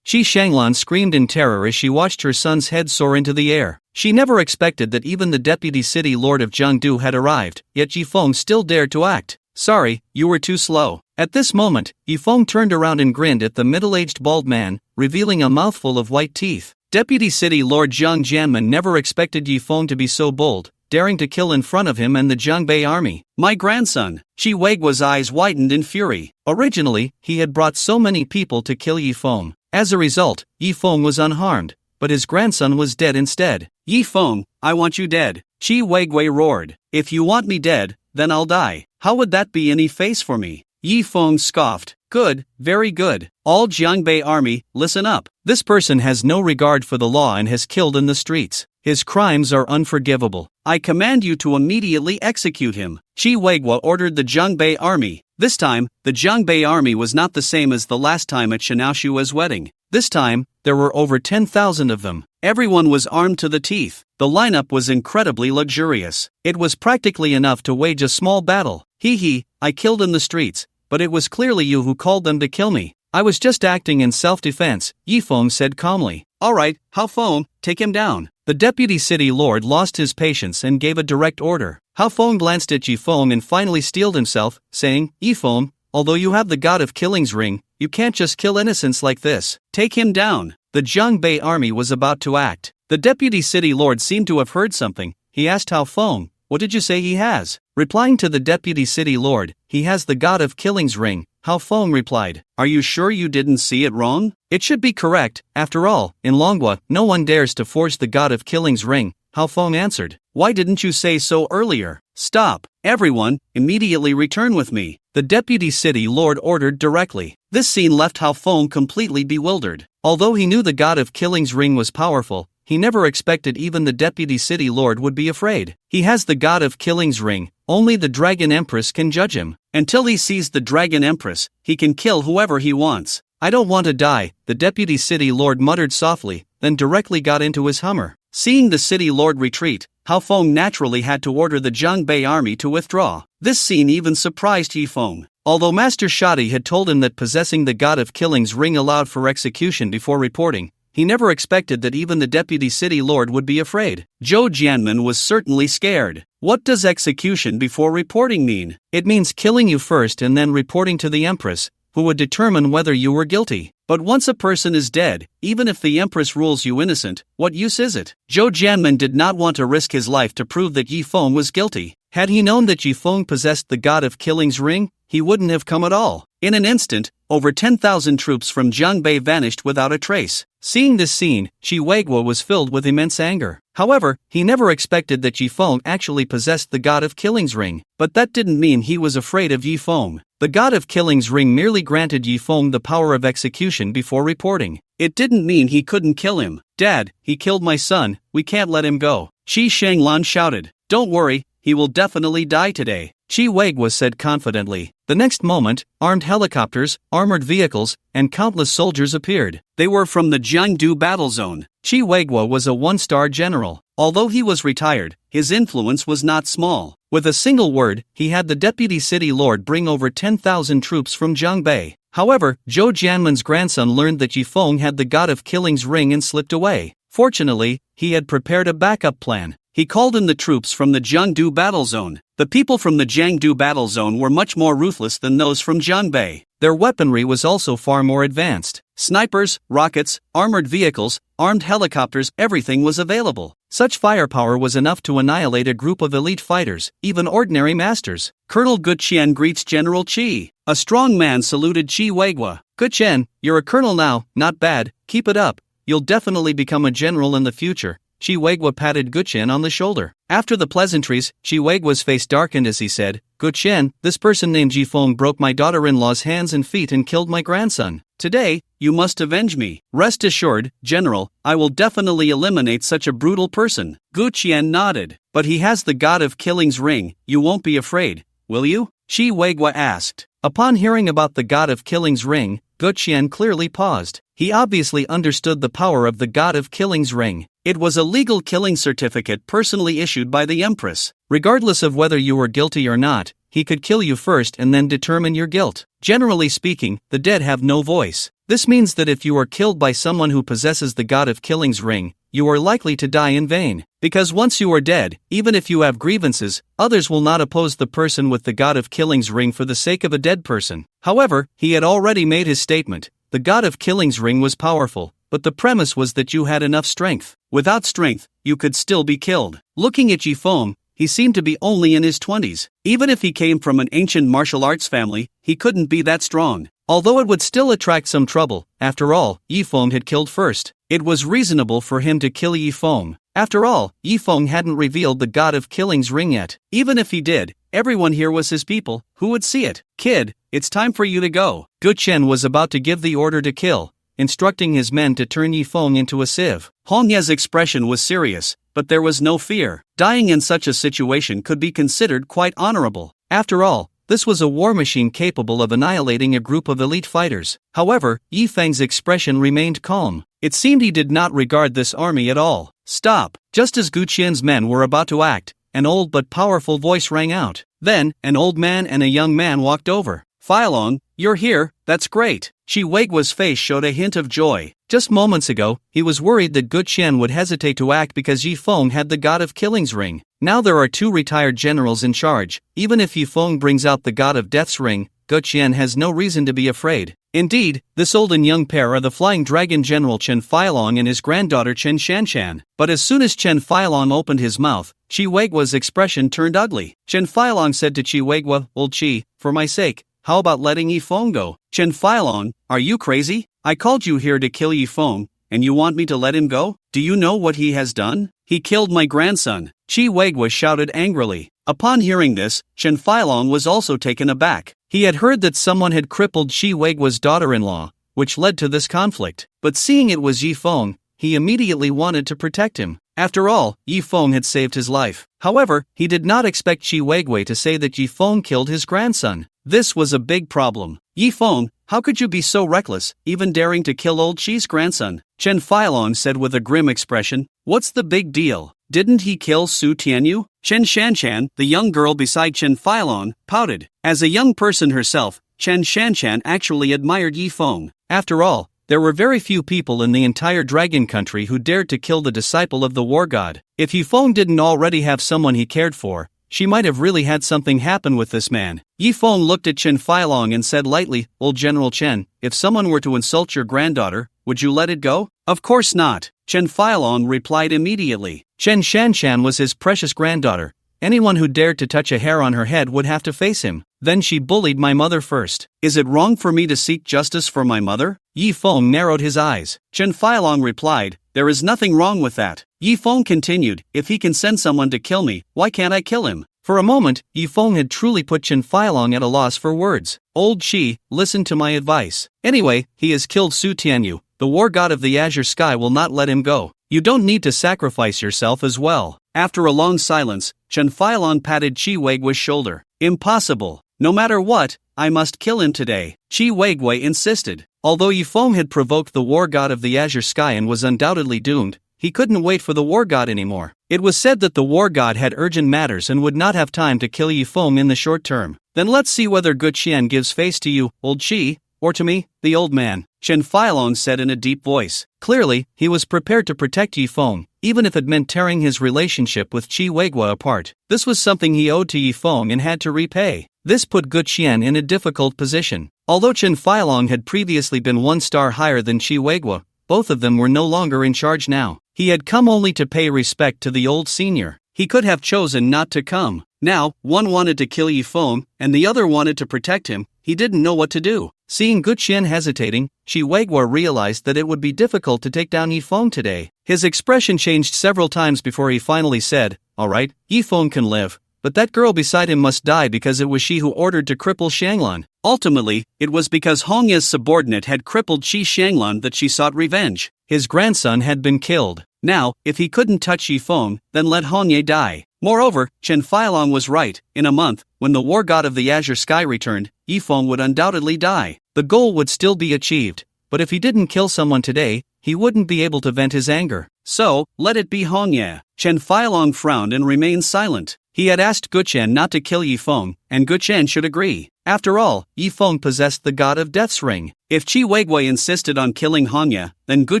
Shi Shanglan screamed in terror as she watched her son's head soar into the air. She never expected that even the Deputy City Lord of Jiangdu had arrived, yet Yifeng still dared to act. Sorry, you were too slow. At this moment, Yifeng turned around and grinned at the middle-aged bald man, revealing a mouthful of white teeth. Deputy City Lord Zhang Jianmen never expected Yifeng to be so bold, daring to kill in front of him and the Jiangbei army. My grandson! Shi Weiguo's eyes widened in fury. Originally, he had brought so many people to kill Yifeng. As a result, Yifeng was unharmed, but his grandson was dead instead. Yifeng, I want you dead. Shi Weiguo roared. If you want me dead, then I'll die. How would that be any face for me? Yifeng scoffed. Good, very good. All Jiangbei army, listen up. This person has no regard for the law and has killed in the streets. His crimes are unforgivable. I command you to immediately execute him. Shi Weiguo ordered the Jiangbei army. This time, the Jiangbei army was not the same as the last time at Shinaoshua's wedding. This time, there were over 10,000 of them. Everyone was armed to the teeth. The lineup was incredibly luxurious. It was practically enough to wage a small battle. I killed in the streets, but it was clearly you who called them to kill me. I was just acting in self-defense, Yifeng said calmly. Alright, Hao Feng, take him down. The deputy city lord lost his patience and gave a direct order. Hao Feng glanced at Yi Feng and finally steeled himself, saying, Yi Feng, although you have the God of Killing's ring, you can't just kill innocents like this. Take him down. The Jiangbei army was about to act. The deputy city lord seemed to have heard something. He asked Hao Feng, what did you say he has? Replying to the deputy city lord, he has the God of Killing's ring. Hao Feng replied, are you sure you didn't see it wrong? It should be correct. After all, in Longwa, no one dares to forge the God of Killing's ring. Hao Feng answered, why didn't you say so earlier? Stop. Everyone, immediately return with me. The deputy city lord ordered directly. This scene left Hao Feng completely bewildered. Although he knew the God of Killing's ring was powerful, he never expected even the deputy city lord would be afraid. He has the God of Killing's ring, only the Dragon Empress can judge him. Until he sees the Dragon Empress, he can kill whoever he wants. I don't want to die, the deputy city lord muttered softly, then directly got into his Hummer. Seeing the city lord retreat, Hao Feng naturally had to order the Jiangbei army to withdraw. This scene even surprised Yi Feng. Although Master Shadi had told him that possessing the God of Killing's ring allowed for execution before reporting, he never expected that even the deputy city lord would be afraid. Zhou Jianmen was certainly scared. What does execution before reporting mean? It means killing you first and then reporting to the Empress, who would determine whether you were guilty. But once a person is dead, even if the Empress rules you innocent, what use is it? Zhou Jianmen did not want to risk his life to prove that Yi Feng was guilty. Had he known that Yi Feng possessed the God of Killing's ring, he wouldn't have come at all. In an instant, over 10,000 troops from Jiangbei vanished without a trace. Seeing this scene, Qi Weiguo was filled with immense anger. However, he never expected that Yi Feng actually possessed the God of Killing's ring, but that didn't mean he was afraid of Yi Feng. The God of Killing's ring merely granted Yi Feng the power of execution before reporting. It didn't mean he couldn't kill him. Dad, he killed my son, we can't let him go. Qi Shanglan shouted. Don't worry, he will definitely die today. Qi Weiguo said confidently. The next moment, armed helicopters, armored vehicles, and countless soldiers appeared. They were from the Jiangdu battle zone. Qi Weiguo was a one-star general. Although he was retired, his influence was not small. With a single word, he had the deputy city lord bring over 10,000 troops from Jiangbei. However, Zhou Jianmen's grandson learned that Yi Feng had the God of Killing's ring and slipped away. Fortunately, he had prepared a backup plan. He called in the troops from the Jiangdu battle zone. The people from the Jiangdu battle zone were much more ruthless than those from Jiangbei. Their weaponry was also far more advanced. Snipers, rockets, armored vehicles, armed helicopters, everything was available. Such firepower was enough to annihilate a group of elite fighters, even ordinary masters. Colonel Gu Qian greets General Qi. A strong man saluted Qi Weiguo. Gu Qian, you're a colonel now, not bad, keep it up. You'll definitely become a general in the future. Qi Weiguo patted Gu Qian on the shoulder. After the pleasantries, Qi Weiguo's face darkened as he said, Gu Qian, this person named Yi Feng broke my daughter-in-law's hands and feet and killed my grandson. Today, you must avenge me. Rest assured, General, I will definitely eliminate such a brutal person. Gu Qian nodded. But he has the God of Killing's ring, you won't be afraid, will you? Qi Weiguo asked. Upon hearing about the God of Killing's ring, Gu Qian clearly paused. He obviously understood the power of the God of Killing's ring. It was a legal killing certificate personally issued by the Empress. Regardless of whether you were guilty or not, he could kill you first and then determine your guilt. Generally speaking, the dead have no voice. This means that if you are killed by someone who possesses the God of Killing's ring, you are likely to die in vain. Because once you are dead, even if you have grievances, others will not oppose the person with the God of Killing's ring for the sake of a dead person. However, he had already made his statement. The God of Killing's ring was powerful, but the premise was that you had enough strength. Without strength, you could still be killed. Looking at Yi Feng, he seemed to be only in his 20s. Even if he came from an ancient martial arts family, he couldn't be that strong. Although it would still attract some trouble, after all, Yi Feng had killed first. It was reasonable for him to kill Yi Feng. After all, Yi Feng hadn't revealed the God of Killing's ring yet. Even if he did, everyone here was his people, who would see it. Kid, it's time for you to go. Gu Qian was about to give the order to kill, instructing his men to turn Yi Feng into a sieve. Hong Ye's expression was serious, but there was no fear. Dying in such a situation could be considered quite honorable. After all, this was a war machine capable of annihilating a group of elite fighters. However, Yi Feng's expression remained calm. It seemed he did not regard this army at all. Stop! Just as Gu Qian's men were about to act, an old but powerful voice rang out. Then, an old man and a young man walked over. Filong, you're here, that's great. Qi Weiguo's face showed a hint of joy. Just moments ago, he was worried that Gu Qian would hesitate to act because Yi Feng had the God of Killing's ring. Now there are 2 retired generals in charge. Even if Yi Feng brings out the God of Death's ring, Gu Qian has no reason to be afraid. Indeed, this old and young pair are the Flying Dragon General Chen Feilong and his granddaughter Chen Shanshan. But as soon as Chen Feilong opened his mouth, Qi Weigua's expression turned ugly. Chen Feilong said to Qi Weigua, "Old Qi, for my sake, how about letting Yi Feng go?" "Chen Feilong, are you crazy? I called you here to kill Yi Feng, and you want me to let him go? Do you know what he has done? He killed my grandson." Qi Weigua shouted angrily. Upon hearing this, Chen Feilong was also taken aback. He had heard that someone had crippled Qi Weigua's daughter-in-law, which led to this conflict. But seeing it was Yi Feng, he immediately wanted to protect him. After all, Yi Feng had saved his life. However, he did not expect Qi Weigua to say that Yi Feng killed his grandson. This was a big problem. "Yi Feng, how could you be so reckless, even daring to kill old Qi's grandson?" Chen Feilong said with a grim expression. "What's the big deal? Didn't he kill Su Tianyu?" Chen Shanshan, the young girl beside Chen Feilong, pouted. As a young person herself, Chen Shanshan actually admired Yi Feng. After all, there were very few people in the entire dragon country who dared to kill the disciple of the war god. If Yi Feng didn't already have someone he cared for, she might have really had something happen with this man. Yi Feng looked at Chen Feilong and said lightly, "Old General Chen, if someone were to insult your granddaughter, would you let it go?" "Of course not," Chen Feilong replied immediately. Chen Shanshan was his precious granddaughter. Anyone who dared to touch a hair on her head would have to face him. "Then she bullied my mother first. Is it wrong for me to seek justice for my mother?" Yi Feng narrowed his eyes. Chen Feilong replied, "There is nothing wrong with that." Yi Feng continued, "If he can send someone to kill me, why can't I kill him?" For a moment, Yi Feng had truly put Chen Feilong at a loss for words. "Old Qi, listen to my advice. Anyway, he has killed Su Tianyu. The war god of the azure sky will not let him go. You don't need to sacrifice yourself as well." After a long silence, Chen Feilong patted Qi Weigua's shoulder. "Impossible. No matter what, I must kill him today," Qi Weigua insisted. Although Yi Feng had provoked the war god of the azure sky and was undoubtedly doomed, he couldn't wait for the war god anymore. It was said that the war god had urgent matters and would not have time to kill Yi Feng in the short term. "Then let's see whether Gu Qian gives face to you, old Qi, or to me, the old man," Chen Feilong said in a deep voice. Clearly, he was prepared to protect Yi Feng, even if it meant tearing his relationship with Qi Weigua apart. This was something he owed to Yi Feng and had to repay. This put Gu Qian in a difficult position. Although Chen Feilong had previously been 1 star higher than Qi Weigua, both of them were no longer in charge now. He had come only to pay respect to the old senior. He could have chosen not to come. Now, one wanted to kill Yi Feng, and the other wanted to protect him. He didn't know what to do. Seeing Gu Qian hesitating, Qi Weigua realized that it would be difficult to take down Yi Feng today. His expression changed several times before he finally said, "All right, Yi Feng can live, but that girl beside him must die because it was she who ordered to cripple Shanglan." Ultimately, it was because Hongya's subordinate had crippled Qi Shanglan that she sought revenge. His grandson had been killed. Now, if he couldn't touch Yi Feng, then let Hongya die. Moreover, Chen Feilong was right. In a month, when the war god of the azure sky returned, Yi Feng would undoubtedly die. The goal would still be achieved, but if he didn't kill someone today, he wouldn't be able to vent his anger. So, let it be Hongya. Chen Feilong frowned and remained silent. He had asked Gu Qian not to kill Yi Feng, and Gu Qian should agree. After all, Yi Feng possessed the god of death's ring. If Qi Weigua insisted on killing Hongya, then Gu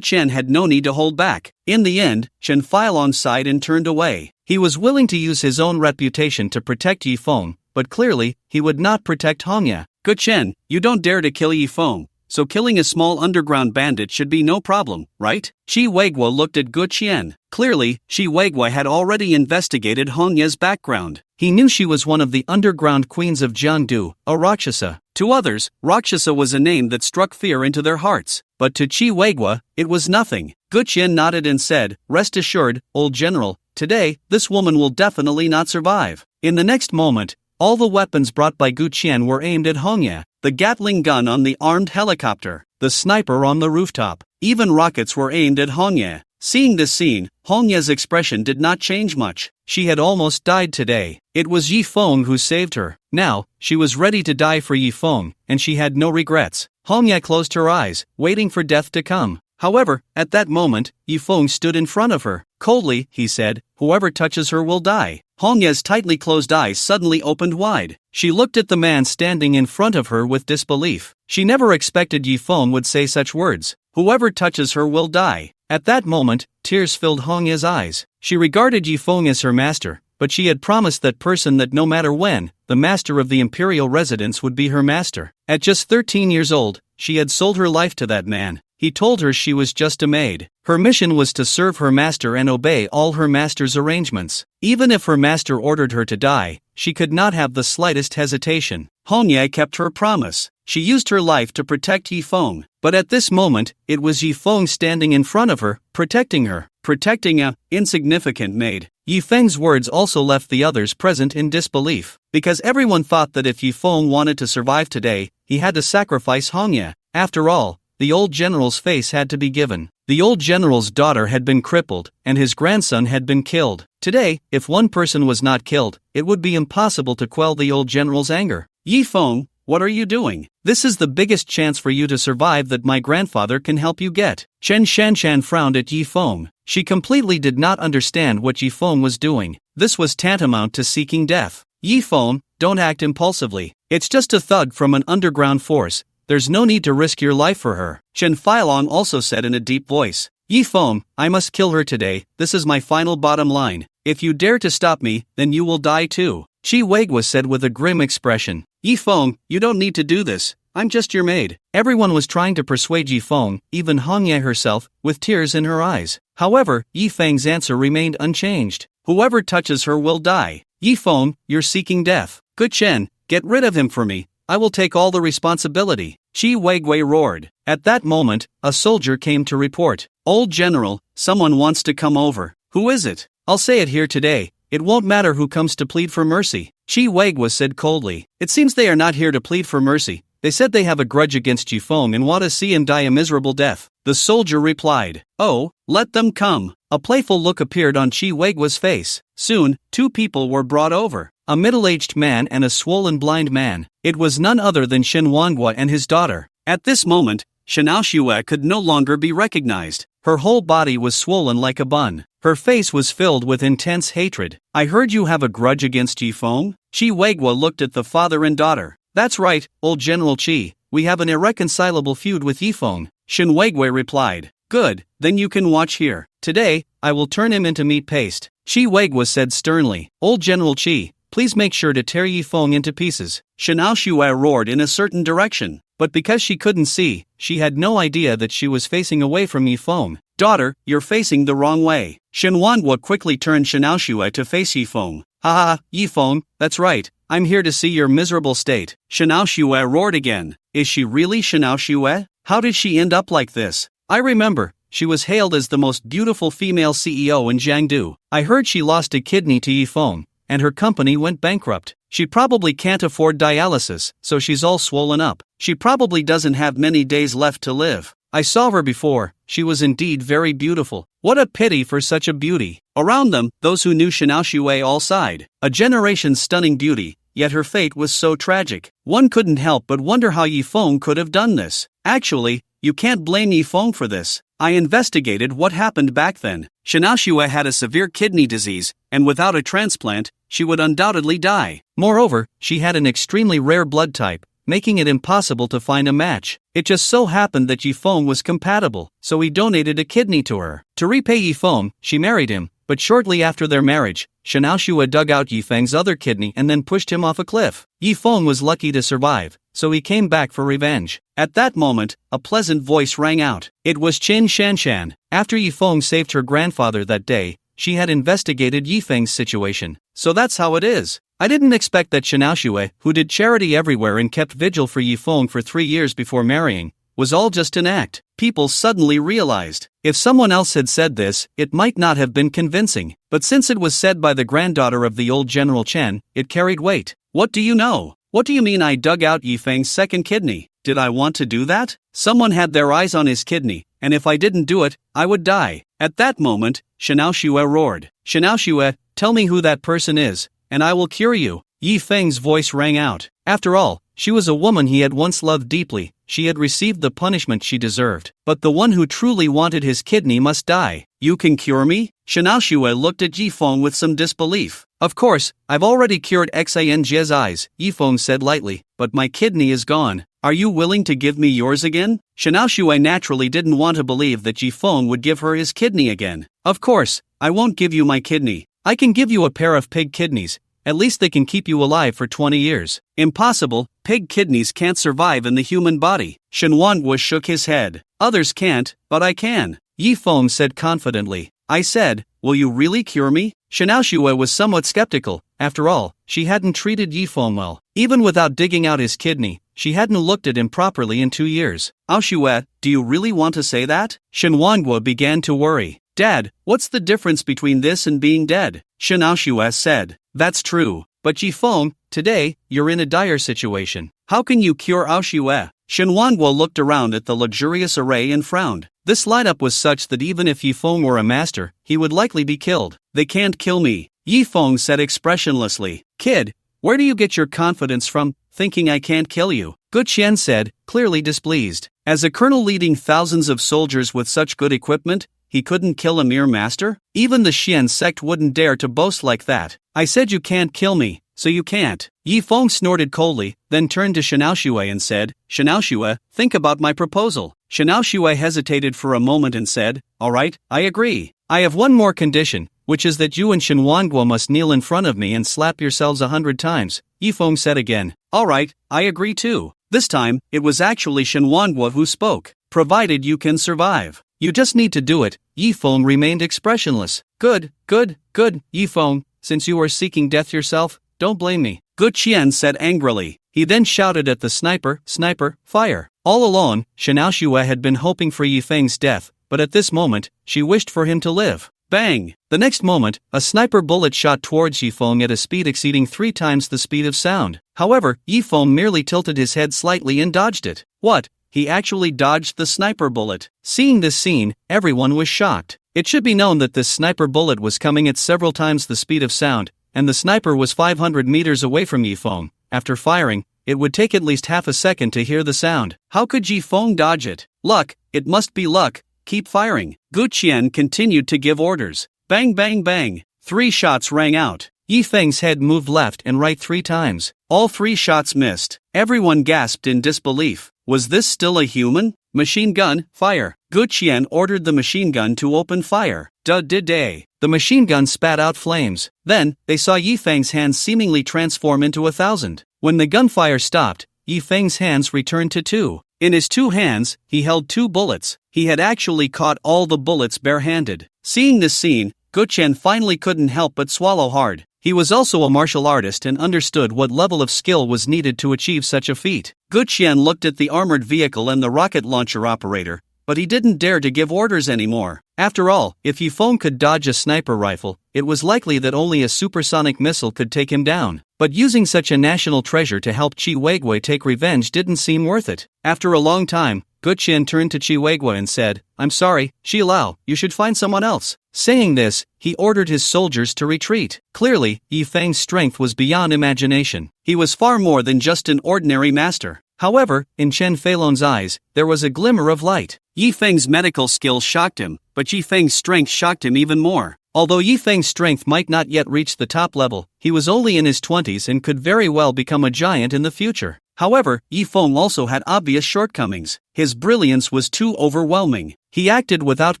Qian had no need to hold back. In the end, Chen Feilong sighed and turned away. He was willing to use his own reputation to protect Yi Feng, but clearly, he would not protect Hongya. "Gu Qian, you don't dare to kill Yi Feng, so killing a small underground bandit should be no problem, right?" Qi Weigua looked at Gu Qian. Clearly, Qi Weigua had already investigated Hongya's background. He knew she was one of the underground queens of Jiangdu, a Rakshasa. To others, Rakshasa was a name that struck fear into their hearts. But to Qi Weigua, it was nothing. Gu Qian nodded and said, "Rest assured, old general, today, this woman will definitely not survive." In the next moment, all the weapons brought by Gu Qian were aimed at Hongya. The Gatling gun on the armed helicopter, the sniper on the rooftop, even rockets were aimed at Hongya. Seeing this scene, Hongya's expression did not change much. She had almost died today. It was Yi Feng who saved her. Now, she was ready to die for Yi Feng, and she had no regrets. Hongya closed her eyes, waiting for death to come. However, at that moment, Yi Feng stood in front of her. Coldly, he said, "Whoever touches her will die." Hongya's tightly closed eyes suddenly opened wide. She looked at the man standing in front of her with disbelief. She never expected Yi Feng would say such words. Whoever touches her will die. At that moment, tears filled Hongya's eyes. She regarded Yifeng as her master, but she had promised that person that no matter when, the master of the imperial residence would be her master. At just 13 years old, she had sold her life to that man. He told her she was just a maid. Her mission was to serve her master and obey all her master's arrangements. Even if her master ordered her to die, she could not have the slightest hesitation. Hongya kept her promise. She used her life to protect Yifeng. But at this moment, it was Yifeng standing in front of her, protecting her. Protecting a insignificant maid. Yifeng's words also left the others present in disbelief, because everyone thought that if Yifeng wanted to survive today, he had to sacrifice Hongya. After all, the old general's face had to be given. The old general's daughter had been crippled, and his grandson had been killed. Today, if one person was not killed, it would be impossible to quell the old general's anger. Yifeng, what are you doing? This is the biggest chance for you to survive that my grandfather can help you get. Chen Shanshan frowned at Yifeng. She completely did not understand what Yifeng was doing. This was tantamount to seeking death. Yifeng, don't act impulsively. It's just a thug from an underground force. There's no need to risk your life for her. Chen Feilong also said in a deep voice. Yifeng, I must kill her today. This is my final bottom line. If you dare to stop me, then you will die too. Chi Weiguo said with a grim expression. Yifeng, you don't need to do this. I'm just your maid. Everyone was trying to persuade Yifeng, even Hongya herself, with tears in her eyes. However, Yifeng's answer remained unchanged. Whoever touches her will die. Yifeng, you're seeking death. Good Chen, get rid of him for me. I will take all the responsibility. Chi Weiguo roared. At that moment, a soldier came to report. Old General, someone wants to come over. Who is it? I'll say it here today. It won't matter who comes to plead for mercy. Chi Weiguo said coldly. It seems they are not here to plead for mercy. They said they have a grudge against Yifeng and want to see him die a miserable death. The soldier replied. Oh, let them come. A playful look appeared on Chi Weiguo's face. Soon, two people were brought over. A middle-aged man and a swollen blind man. It was none other than Shen Wanghua and his daughter. At this moment, Shenao Xue could no longer be recognized. Her whole body was swollen like a bun. Her face was filled with intense hatred. I heard you have a grudge against Yifeng? Chi Weiguo looked at the father and daughter. That's right, old General Chi. We have an irreconcilable feud with Yifeng. Shen Weiguo replied. Good, then you can watch here. Today, I will turn him into meat paste. Chi Weiguo said sternly. Old General Chi, please make sure to tear Yifeng into pieces. Shenao Xue roared in a certain direction. But because she couldn't see, she had no idea that she was facing away from Yifeng. Daughter, you're facing the wrong way. Shen Wanhua quickly turned Shenao Xue to face Yifeng. Ha ha, Yifeng, that's right. I'm here to see your miserable state. Shenao Xue roared again. Is she really Shenao Xue? How did she end up like this? I remember, she was hailed as the most beautiful female CEO in Jiangdu. I heard she lost a kidney to Yifeng, and her company went bankrupt. She probably can't afford dialysis, so she's all swollen up. She probably doesn't have many days left to live. I saw her before. She was indeed very beautiful. What a pity for such a beauty. Around them, those who knew Shenao Xue all sighed. A generation's stunning beauty, yet her fate was so tragic. One couldn't help but wonder how Yifeng could have done this. Actually, you can't blame Yifeng for this. I investigated what happened back then. Shenao Xue had a severe kidney disease, and without a transplant, she would undoubtedly die. Moreover, she had an extremely rare blood type, making it impossible to find a match. It just so happened that Yifeng was compatible, so he donated a kidney to her. To repay Yifeng, she married him, but shortly after their marriage, Shenao Xue dug out Yifeng's other kidney and then pushed him off a cliff. Yifeng was lucky to survive, so he came back for revenge. At that moment, a pleasant voice rang out. It was Qin Shanshan. After Yifeng saved her grandfather that day, she had investigated Yifeng's situation. So that's how it is. I didn't expect that Shenao Xue, who did charity everywhere and kept vigil for Yifeng for 3 years before marrying, was all just an act. People suddenly realized. If someone else had said this, it might not have been convincing. But since it was said by the granddaughter of the old General Chen, it carried weight. What do you know? What do you mean I dug out Yifeng's second kidney? Did I want to do that? Someone had their eyes on his kidney, and if I didn't do it, I would die. At that moment, Shenao Xue roared. Shenao Xue, tell me who that person is, and I will cure you. Yifeng's voice rang out. After all, she was a woman he had once loved deeply. She had received the punishment she deserved. But the one who truly wanted his kidney must die. You can cure me? Shenao Xue looked at Yifeng with some disbelief. Of course, I've already cured Xian Jie's eyes, Yifeng said lightly, but my kidney is gone. Are you willing to give me yours again? Xiaoshui naturally didn't want to believe that Yifeng would give her his kidney again. Of course, I won't give you my kidney. I can give you a pair of pig kidneys. At least they can keep you alive for 20 years. Impossible, pig kidneys can't survive in the human body. Shenhuangue shook his head. Others can't, but I can. Yifeng said confidently. I said, will you really cure me? Xiaoshui was somewhat skeptical. After all, she hadn't treated Yifeng well. Even without digging out his kidney, she hadn't looked at him properly in 2 years. Aoshue, do you really want to say that? Shenhuangue began to worry. Dad, what's the difference between this and being dead? Xiaoshui said. That's true. But Yifeng, today, you're in a dire situation. How can you cure Aoshue? Shenhuangue looked around at the luxurious array and frowned. This lineup was such that even if Yifeng were a master, he would likely be killed. They can't kill me, Yifeng said expressionlessly. Kid, where do you get your confidence from, thinking I can't kill you? Guqian said, clearly displeased. As a colonel leading thousands of soldiers with such good equipment, he couldn't kill a mere master? Even the Xian sect wouldn't dare to boast like that. I said you can't kill me, so you can't. Yifeng snorted coldly, then turned to Xiaoshui and said, Xiaoshui, think about my proposal. Xiaoshui hesitated for a moment and said, alright, I agree. I have one more condition, which is that you and Shenhuangue must kneel in front of me and slap yourselves 100 times. Yifeng said again, alright, I agree too. This time, it was actually Shenhuangue who spoke. Provided you can survive. You just need to do it. Yifeng remained expressionless. Good, Yifeng, since you are seeking death yourself, don't blame me. Guqian said angrily. He then shouted at the sniper, fire. All along, Xiaoshui had been hoping for Yifeng's death, but at this moment, she wished for him to live. Bang! The next moment, a sniper bullet shot towards Yifeng at a speed exceeding 3 times the speed of sound. However, Yifeng merely tilted his head slightly and dodged it. What? He actually dodged the sniper bullet. Seeing this scene, everyone was shocked. It should be known that this sniper bullet was coming at several times the speed of sound, and the sniper was 500 meters away from Yifeng. After firing, it would take at least half a second to hear the sound. How could Yifeng dodge it? Luck, it must be luck. Keep firing. Guqian continued to give orders. Bang bang bang. 3 shots rang out. Yifeng's head moved left and right 3 times. All 3 shots missed. Everyone gasped in disbelief. Was this still a human? Machine gun, fire. Guqian ordered the machine gun to open fire. The machine gun spat out flames. Then, they saw Yifeng's hands seemingly transform into 1,000. When the gunfire stopped, Yifeng's hands returned to 2. In his 2 hands, he held 2 bullets. He had actually caught all the bullets barehanded. Seeing this scene, Guqian finally couldn't help but swallow hard. He was also a martial artist and understood what level of skill was needed to achieve such a feat. Guqian looked at the armored vehicle and the rocket launcher operator, but he didn't dare to give orders anymore. After all, if Yifeng could dodge a sniper rifle, it was likely that only a supersonic missile could take him down. But using such a national treasure to help Chiweigui take revenge didn't seem worth it. After a long time, Guqian turned to Chiweigui and said, I'm sorry, Xilao, you should find someone else. Saying this, he ordered his soldiers to retreat. Clearly, Yifeng's strength was beyond imagination. He was far more than just an ordinary master. However, in Chen Feilong's eyes, there was a glimmer of light. Yifeng's medical skill shocked him, but Yifeng's strength shocked him even more. Although Yifeng's strength might not yet reach the top level, he was only in his 20s and could very well become a giant in the future. However, Yifeng also had obvious shortcomings. His brilliance was too overwhelming. He acted without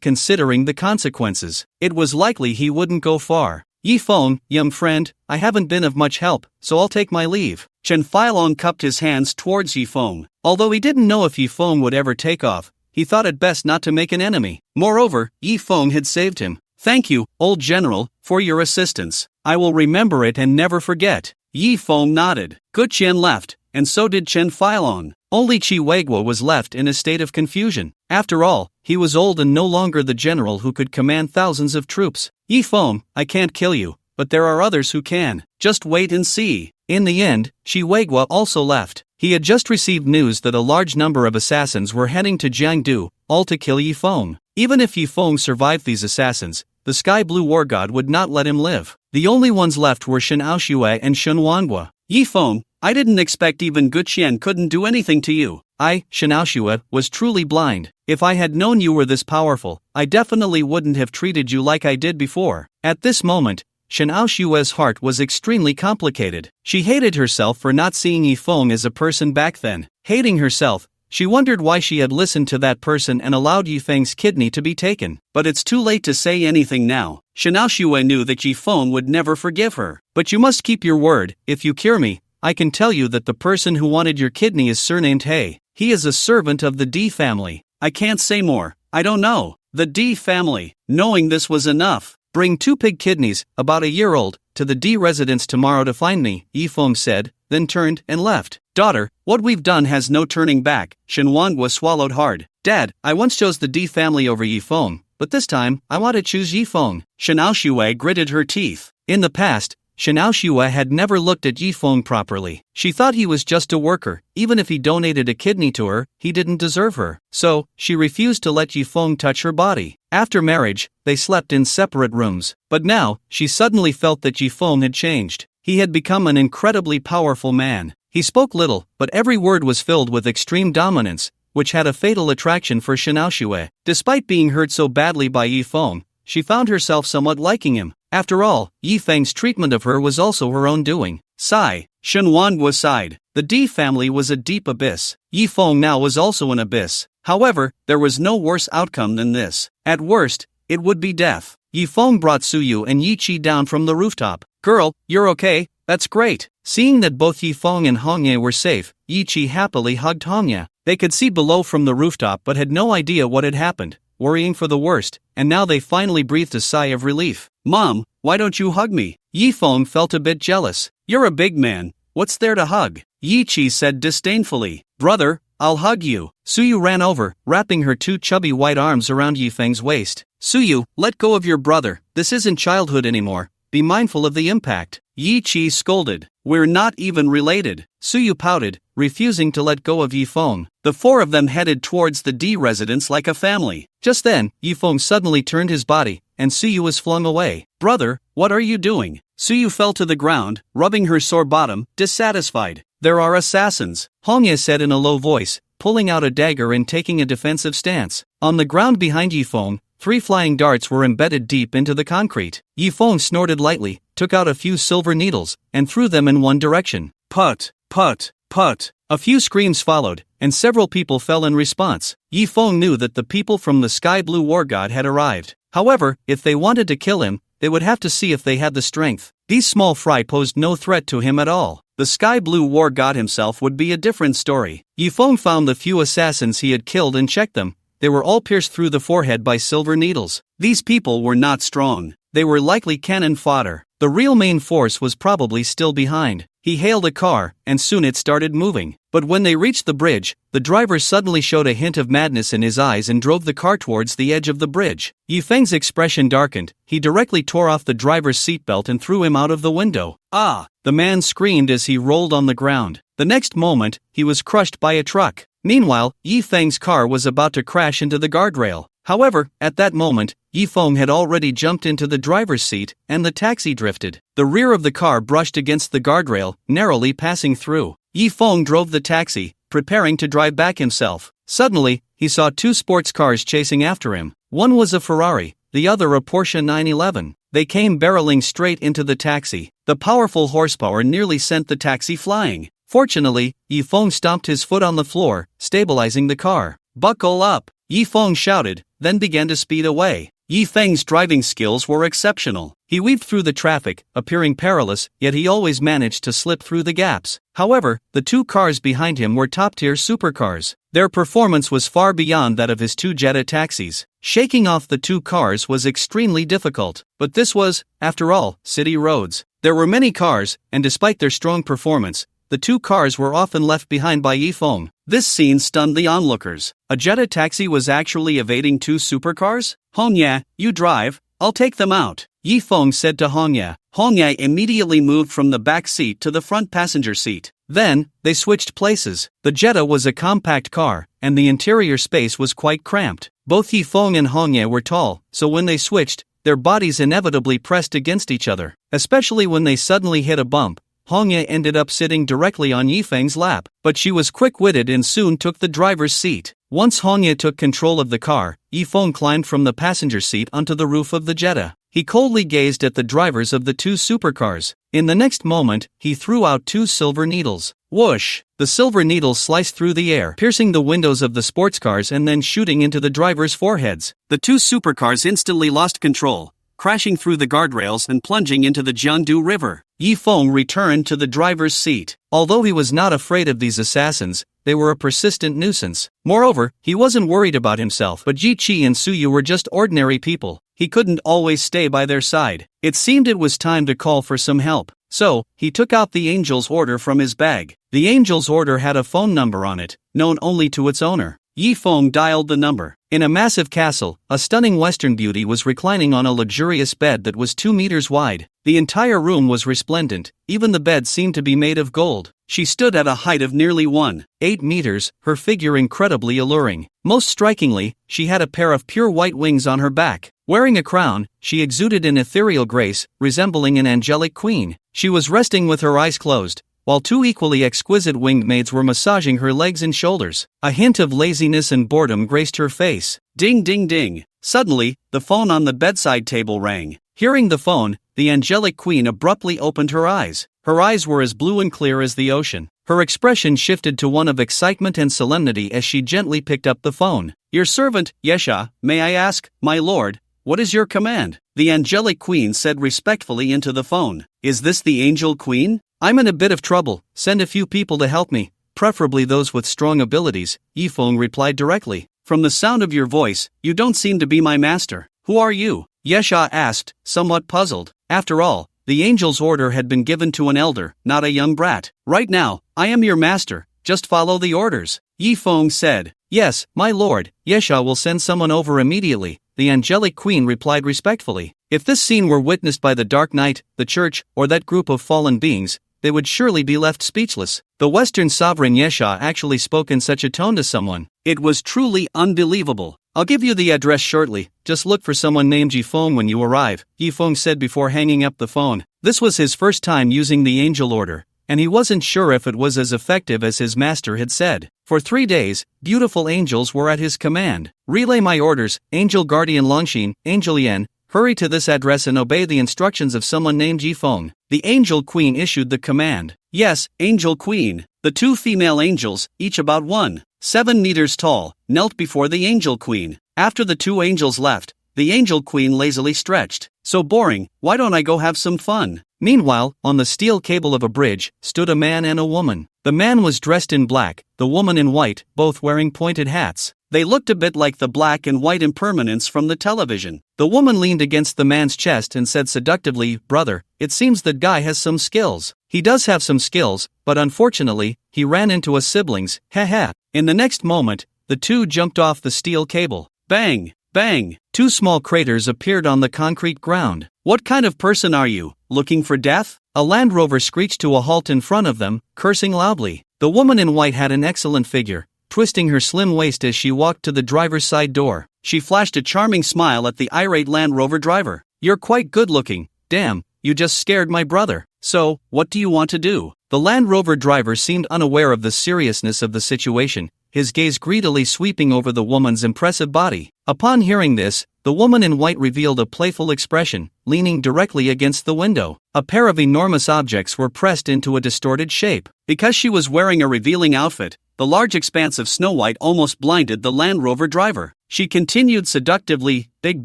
considering the consequences. It was likely he wouldn't go far. Yifeng, young friend, I haven't been of much help, so I'll take my leave. Chen Feilong cupped his hands towards Yifeng. Although he didn't know if Yifeng would ever take off, he thought it best not to make an enemy. Moreover, Yifeng had saved him. Thank you, old general, for your assistance. I will remember it and never forget. Yifeng nodded. Guqian left, and so did Chen Feilong. Only Chiweigui was left in a state of confusion. After all, he was old and no longer the general who could command thousands of troops. Yifeng, I can't kill you, but there are others who can. Just wait and see. In the end, Chiweigui also left. He had just received news that a large number of assassins were heading to Jiangdu, all to kill Yifeng. Even if Yifeng survived these assassins, the Sky Blue War God would not let him live. The only ones left were Xiaoshui and Shenhuangue. Yifeng, I didn't expect even Guqian couldn't do anything to you. I, Xiaoshui, was truly blind. If I had known you were this powerful, I definitely wouldn't have treated you like I did before. At this moment, Shen Aoshue's heart was extremely complicated. She hated herself for not seeing Yifeng as a person back then. Hating herself, she wondered why she had listened to that person and allowed Yifeng's kidney to be taken. But it's too late to say anything now. Shen Aoshue knew that Yifeng would never forgive her. But you must keep your word. If you cure me, I can tell you that the person who wanted your kidney is surnamed He. He is a servant of the D family. I can't say more. I don't know. The D family. Knowing this was enough. Bring 2 pig kidneys, about a year old, to the D residence tomorrow to find me, Yifeng said, then turned and left. Daughter, what we've done has no turning back. Shen Wanhua swallowed hard. Dad, I once chose the D family over Yifeng, but this time, I want to choose Yifeng. Shen Aoshue gritted her teeth. In the past, Shen Aoshue had never looked at Yifeng properly. She thought he was just a worker. Even if he donated a kidney to her, he didn't deserve her. So, she refused to let Yifeng touch her body. After marriage, they slept in separate rooms. But now, she suddenly felt that Yifeng had changed. He had become an incredibly powerful man. He spoke little, but every word was filled with extreme dominance, which had a fatal attraction for Shen Aoshue. Despite being hurt so badly by Yifeng, she found herself somewhat liking him. After all, Yifeng's treatment of her was also her own doing. Sigh. Shen Wanhua sighed. The D family was a deep abyss. Yifeng now was also an abyss. However, there was no worse outcome than this. At worst, it would be death. Yifeng brought Suyu and Yiqi down from the rooftop. Girl, you're okay? That's great. Seeing that both Yifeng and Hongye were safe, Yiqi happily hugged Hongye. They could see below from the rooftop but had no idea what had happened, worrying for the worst, and now they finally breathed a sigh of relief. Mom, why don't you hug me? Yifeng felt a bit jealous. You're a big man. What's there to hug? Yiqi said disdainfully. Brother, I'll hug you. Suyu ran over, wrapping her 2 chubby white arms around Yifeng's waist. Suyu, let go of your brother. This isn't childhood anymore. Be mindful of the impact. Yiqi scolded. We're not even related. Suyu pouted, refusing to let go of Yifeng. The 4 of them headed towards the D residence like a family. Just then, Yifeng suddenly turned his body, and Suyu was flung away. Brother, what are you doing? Suyu fell to the ground, rubbing her sore bottom, dissatisfied. There are assassins, Hongye said in a low voice, pulling out a dagger and taking a defensive stance. On the ground behind Yifeng, 3 flying darts were embedded deep into the concrete. Yifeng snorted lightly, took out a few silver needles, and threw them in one direction. Put, put, put. A few screams followed, and several people fell in response. Yifeng knew that the people from the Sky Blue War God had arrived. However, if they wanted to kill him, they would have to see if they had the strength. These small fry posed no threat to him at all. The Sky Blue War God himself would be a different story. Yifeng found the few assassins he had killed and checked them. They were all pierced through the forehead by silver needles. These people were not strong. They were likely cannon fodder. The real main force was probably still behind. He hailed a car, and soon it started moving. But when they reached the bridge, the driver suddenly showed a hint of madness in his eyes and drove the car towards the edge of the bridge. Yifeng's expression darkened. He directly tore off the driver's seatbelt and threw him out of the window. Ah! The man screamed as he rolled on the ground. The next moment, he was crushed by a truck. Meanwhile, Yifeng's car was about to crash into the guardrail. However, at that moment, Yifeng had already jumped into the driver's seat, and the taxi drifted. The rear of the car brushed against the guardrail, narrowly passing through. Yifeng drove the taxi, preparing to drive back himself. Suddenly, he saw 2 sports cars chasing after him. One was a Ferrari, the other a Porsche 911. They came barreling straight into the taxi. The powerful horsepower nearly sent the taxi flying. Fortunately, Yifeng stomped his foot on the floor, stabilizing the car. Buckle up! Yifeng shouted, then began to speed away. Yifeng's driving skills were exceptional. He weaved through the traffic, appearing perilous, yet he always managed to slip through the gaps. However, the 2 cars behind him were top-tier supercars. Their performance was far beyond that of his 2 Jetta taxis. Shaking off the 2 cars was extremely difficult. But this was, after all, city roads. There were many cars, and despite their strong performance, the 2 cars were often left behind by Yifeng. This scene stunned the onlookers. A Jetta taxi was actually evading 2 supercars? Hongye, you drive, I'll take them out, Yifeng said to Hongye. Hongye immediately moved from the back seat to the front passenger seat. Then, they switched places. The Jetta was a compact car, and the interior space was quite cramped. Both Yifeng and Hongye were tall, so when they switched, their bodies inevitably pressed against each other. Especially when they suddenly hit a bump, Hongye ended up sitting directly on Yifeng's lap, but she was quick-witted and soon took the driver's seat. Once Hongye took control of the car, Yifeng climbed from the passenger seat onto the roof of the Jetta. He coldly gazed at the drivers of the two supercars. In the next moment, he threw out two silver needles. Whoosh! The silver needles sliced through the air, piercing the windows of the sports cars and then shooting into the drivers' foreheads. The two supercars instantly lost control, crashing through the guardrails and plunging into the Jiangdu River. Yi Feng returned to the driver's seat. Although he was not afraid of these assassins, they were a persistent nuisance. Moreover, he wasn't worried about himself, but Ji Qi and Suyu were just ordinary people. He couldn't always stay by their side. It seemed it was time to call for some help. So, he took out the angel's order from his bag. The angel's order had a phone number on it, known only to its owner. Yi Feng dialed the number. In a massive castle, a stunning Western beauty was reclining on a luxurious bed that was 2 meters wide. The entire room was resplendent, even the bed seemed to be made of gold. She stood at a height of nearly 1.8 meters, her figure incredibly alluring. Most strikingly, she had a pair of pure white wings on her back. Wearing a crown, she exuded an ethereal grace, resembling an angelic queen. She was resting with her eyes closed, while two equally exquisite winged maids were massaging her legs and shoulders. A hint of laziness and boredom graced her face. Ding ding ding. Suddenly, the phone on the bedside table rang. Hearing the phone, the angelic queen abruptly opened her eyes. Her eyes were as blue and clear as the ocean. Her expression shifted to one of excitement and solemnity as she gently picked up the phone. "Your servant, Yesha, may I ask, my lord, what is your command?" The angelic queen said respectfully into the phone. "Is this the angel queen? I'm in a bit of trouble, send a few people to help me, preferably those with strong abilities," Yi Feng replied directly. "From the sound of your voice, you don't seem to be my master. Who are you?" Yesha asked, somewhat puzzled. After all, the angel's order had been given to an elder, not a young brat. "Right now, I am your master, just follow the orders," Yi Feng said. "Yes, my lord, Yesha will send someone over immediately," the angelic queen replied respectfully. If this scene were witnessed by the Dark Knight, the church, or that group of fallen beings, they would surely be left speechless. The Western sovereign Yesha actually spoke in such a tone to someone. It was truly unbelievable. "I'll give you the address shortly, just look for someone named Yi Feng when you arrive," Yi Feng said before hanging up the phone. This was his first time using the angel order, and he wasn't sure if it was as effective as his master had said. For 3 days, beautiful angels were at his command. "Relay my orders, Angel Guardian Longxin, Angel Yen. Hurry to this address and obey the instructions of someone named Yi Feng." The angel queen issued the command. Yes, angel queen. The two female angels, each about 1.7 meters tall, knelt before the angel queen. After the two angels left, the angel queen lazily stretched. "So boring, why don't I go have some fun?" Meanwhile, on the steel cable of a bridge, stood a man and a woman. The man was dressed in black, the woman in white, both wearing pointed hats. They looked a bit like the black and white impermanence from the television. The woman leaned against the man's chest and said seductively, "Brother, it seems that guy has some skills." "He does have some skills, but unfortunately, he ran into us siblings, heh." In the next moment, the two jumped off the steel cable. Bang! Bang! 2 small craters appeared on the concrete ground. "What kind of person are you, looking for death?" A Land Rover screeched to a halt in front of them, cursing loudly. The woman in white had an excellent figure, twisting her slim waist as she walked to the driver's side door. She flashed a charming smile at the irate Land Rover driver. "You're quite good looking. Damn, you just scared my brother. So, what do you want to do?" The Land Rover driver seemed unaware of the seriousness of the situation, his gaze greedily sweeping over the woman's impressive body. Upon hearing this, the woman in white revealed a playful expression, leaning directly against the window. A pair of enormous objects were pressed into a distorted shape. Because she was wearing a revealing outfit, the large expanse of Snow White almost blinded the Land Rover driver. She continued seductively, "Big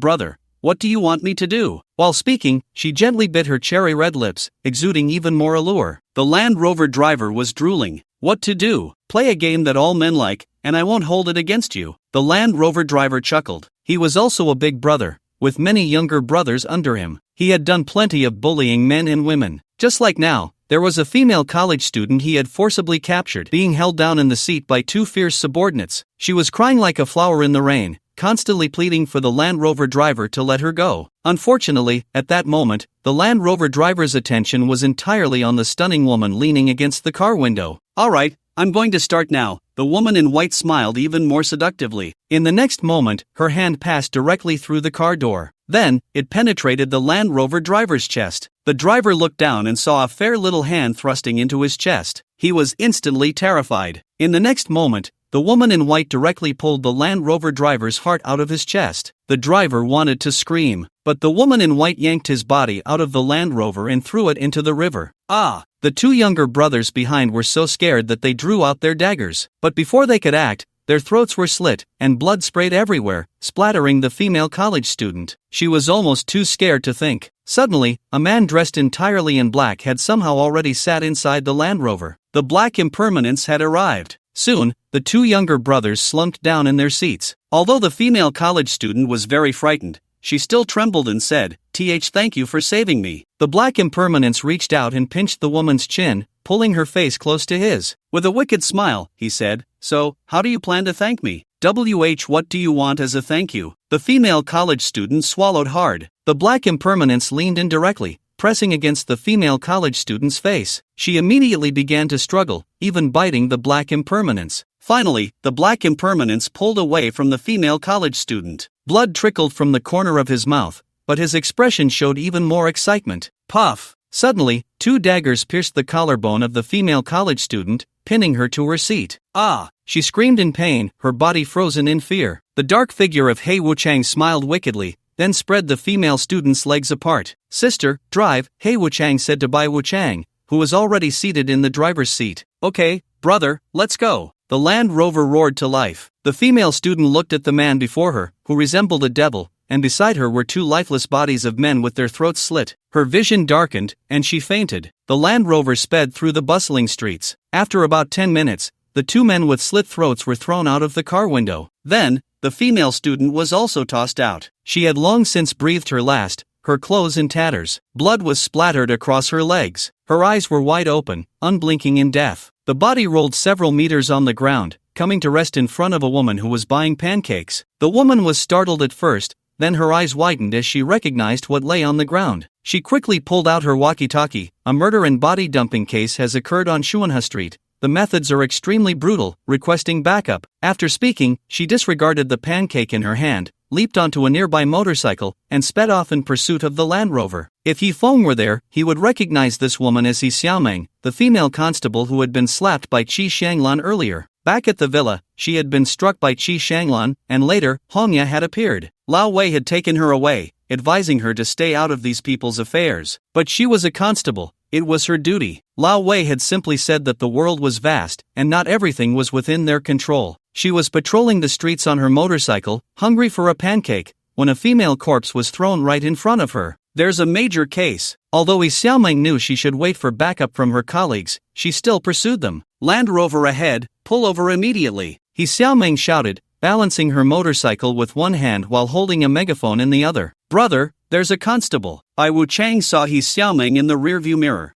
brother, what do you want me to do?" While speaking, she gently bit her cherry red lips, exuding even more allure. The Land Rover driver was drooling. "What to do? Play a game that all men like, and I won't hold it against you." The Land Rover driver chuckled. He was also a big brother, with many younger brothers under him. He had done plenty of bullying men and women. Just like now, there was a female college student he had forcibly captured, being held down in the seat by 2 fierce subordinates. She was crying like a flower in the rain, constantly pleading for the Land Rover driver to let her go. Unfortunately, at that moment, the Land Rover driver's attention was entirely on the stunning woman leaning against the car window. "All right, I'm going to start now." The woman in white smiled even more seductively. In the next moment, her hand passed directly through the car door. Then, it penetrated the Land Rover driver's chest. The driver looked down and saw a fair little hand thrusting into his chest. He was instantly terrified. In the next moment, the woman in white directly pulled the Land Rover driver's heart out of his chest. The driver wanted to scream, but but the woman in white yanked his body out of the Land Rover and threw it into the river. Ah! The two younger brothers behind were so scared that they drew out their daggers. But before they could act, their throats were slit, and blood sprayed everywhere, splattering the female college student. She was almost too scared to think. Suddenly, a man dressed entirely in black had somehow already sat inside the Land Rover. The black impermanence had arrived. Soon, the two younger brothers slumped down in their seats. Although the female college student was very frightened, she still trembled and said, "Thank you for saving me." The black impermanence reached out and pinched the woman's chin, pulling her face close to his. With a wicked smile, he said, "So, how do you plan to thank me? What do you want as a thank you?" The female college student swallowed hard. The black impermanence leaned in directly, pressing against the female college student's face. She immediately began to struggle, even biting the black impermanence. Finally, the black impermanence pulled away from the female college student. Blood trickled from the corner of his mouth, but his expression showed even more excitement. Puff! Suddenly, two daggers pierced the collarbone of the female college student, pinning her to her seat. Ah! She screamed in pain, her body frozen in fear. The dark figure of Hei Wuchang smiled wickedly, then spread the female student's legs apart. "Sister, drive," Hei Wuchang said to Bai Wuchang, who was already seated in the driver's seat. "Okay, brother, let's go." The Land Rover roared to life. The female student looked at the man before her, who resembled a devil, and beside her were two lifeless bodies of men with their throats slit. Her vision darkened, and she fainted. The Land Rover sped through the bustling streets. After about 10 minutes, the two men with slit throats were thrown out of the car window. Then, the female student was also tossed out. She had long since breathed her last, her clothes in tatters. Blood was splattered across her legs. Her eyes were wide open, unblinking in death. The body rolled several meters on the ground, coming to rest in front of a woman who was buying pancakes. The woman was startled at first, then her eyes widened as she recognized what lay on the ground. She quickly pulled out her walkie-talkie. "A murder and body dumping case has occurred on Shuanha Street. The methods are extremely brutal, requesting backup." After speaking, she disregarded the pancake in her hand, leaped onto a nearby motorcycle, and sped off in pursuit of the Land Rover. If Yi Feng were there, he would recognize this woman as Yi Xiaomeng, the female constable who had been slapped by Qi Shanglan earlier. Back at the villa, she had been struck by Qi Shanglan, and later, Hongya had appeared. Lao Wei had taken her away, advising her to stay out of these people's affairs. But she was a constable. It was her duty. Lao Wei had simply said that the world was vast, and not everything was within their control. She was patrolling the streets on her motorcycle, hungry for a pancake, when a female corpse was thrown right in front of her. There's a major case. Although Yi Xiaomeng knew she should wait for backup from her colleagues, she still pursued them. "Land Rover ahead, pull over immediately," Yi Xiaomeng shouted, balancing her motorcycle with one hand while holding a megaphone in the other. "Brother, there's a constable." Bai Wuchang saw Yi Xiaomeng in the rearview mirror.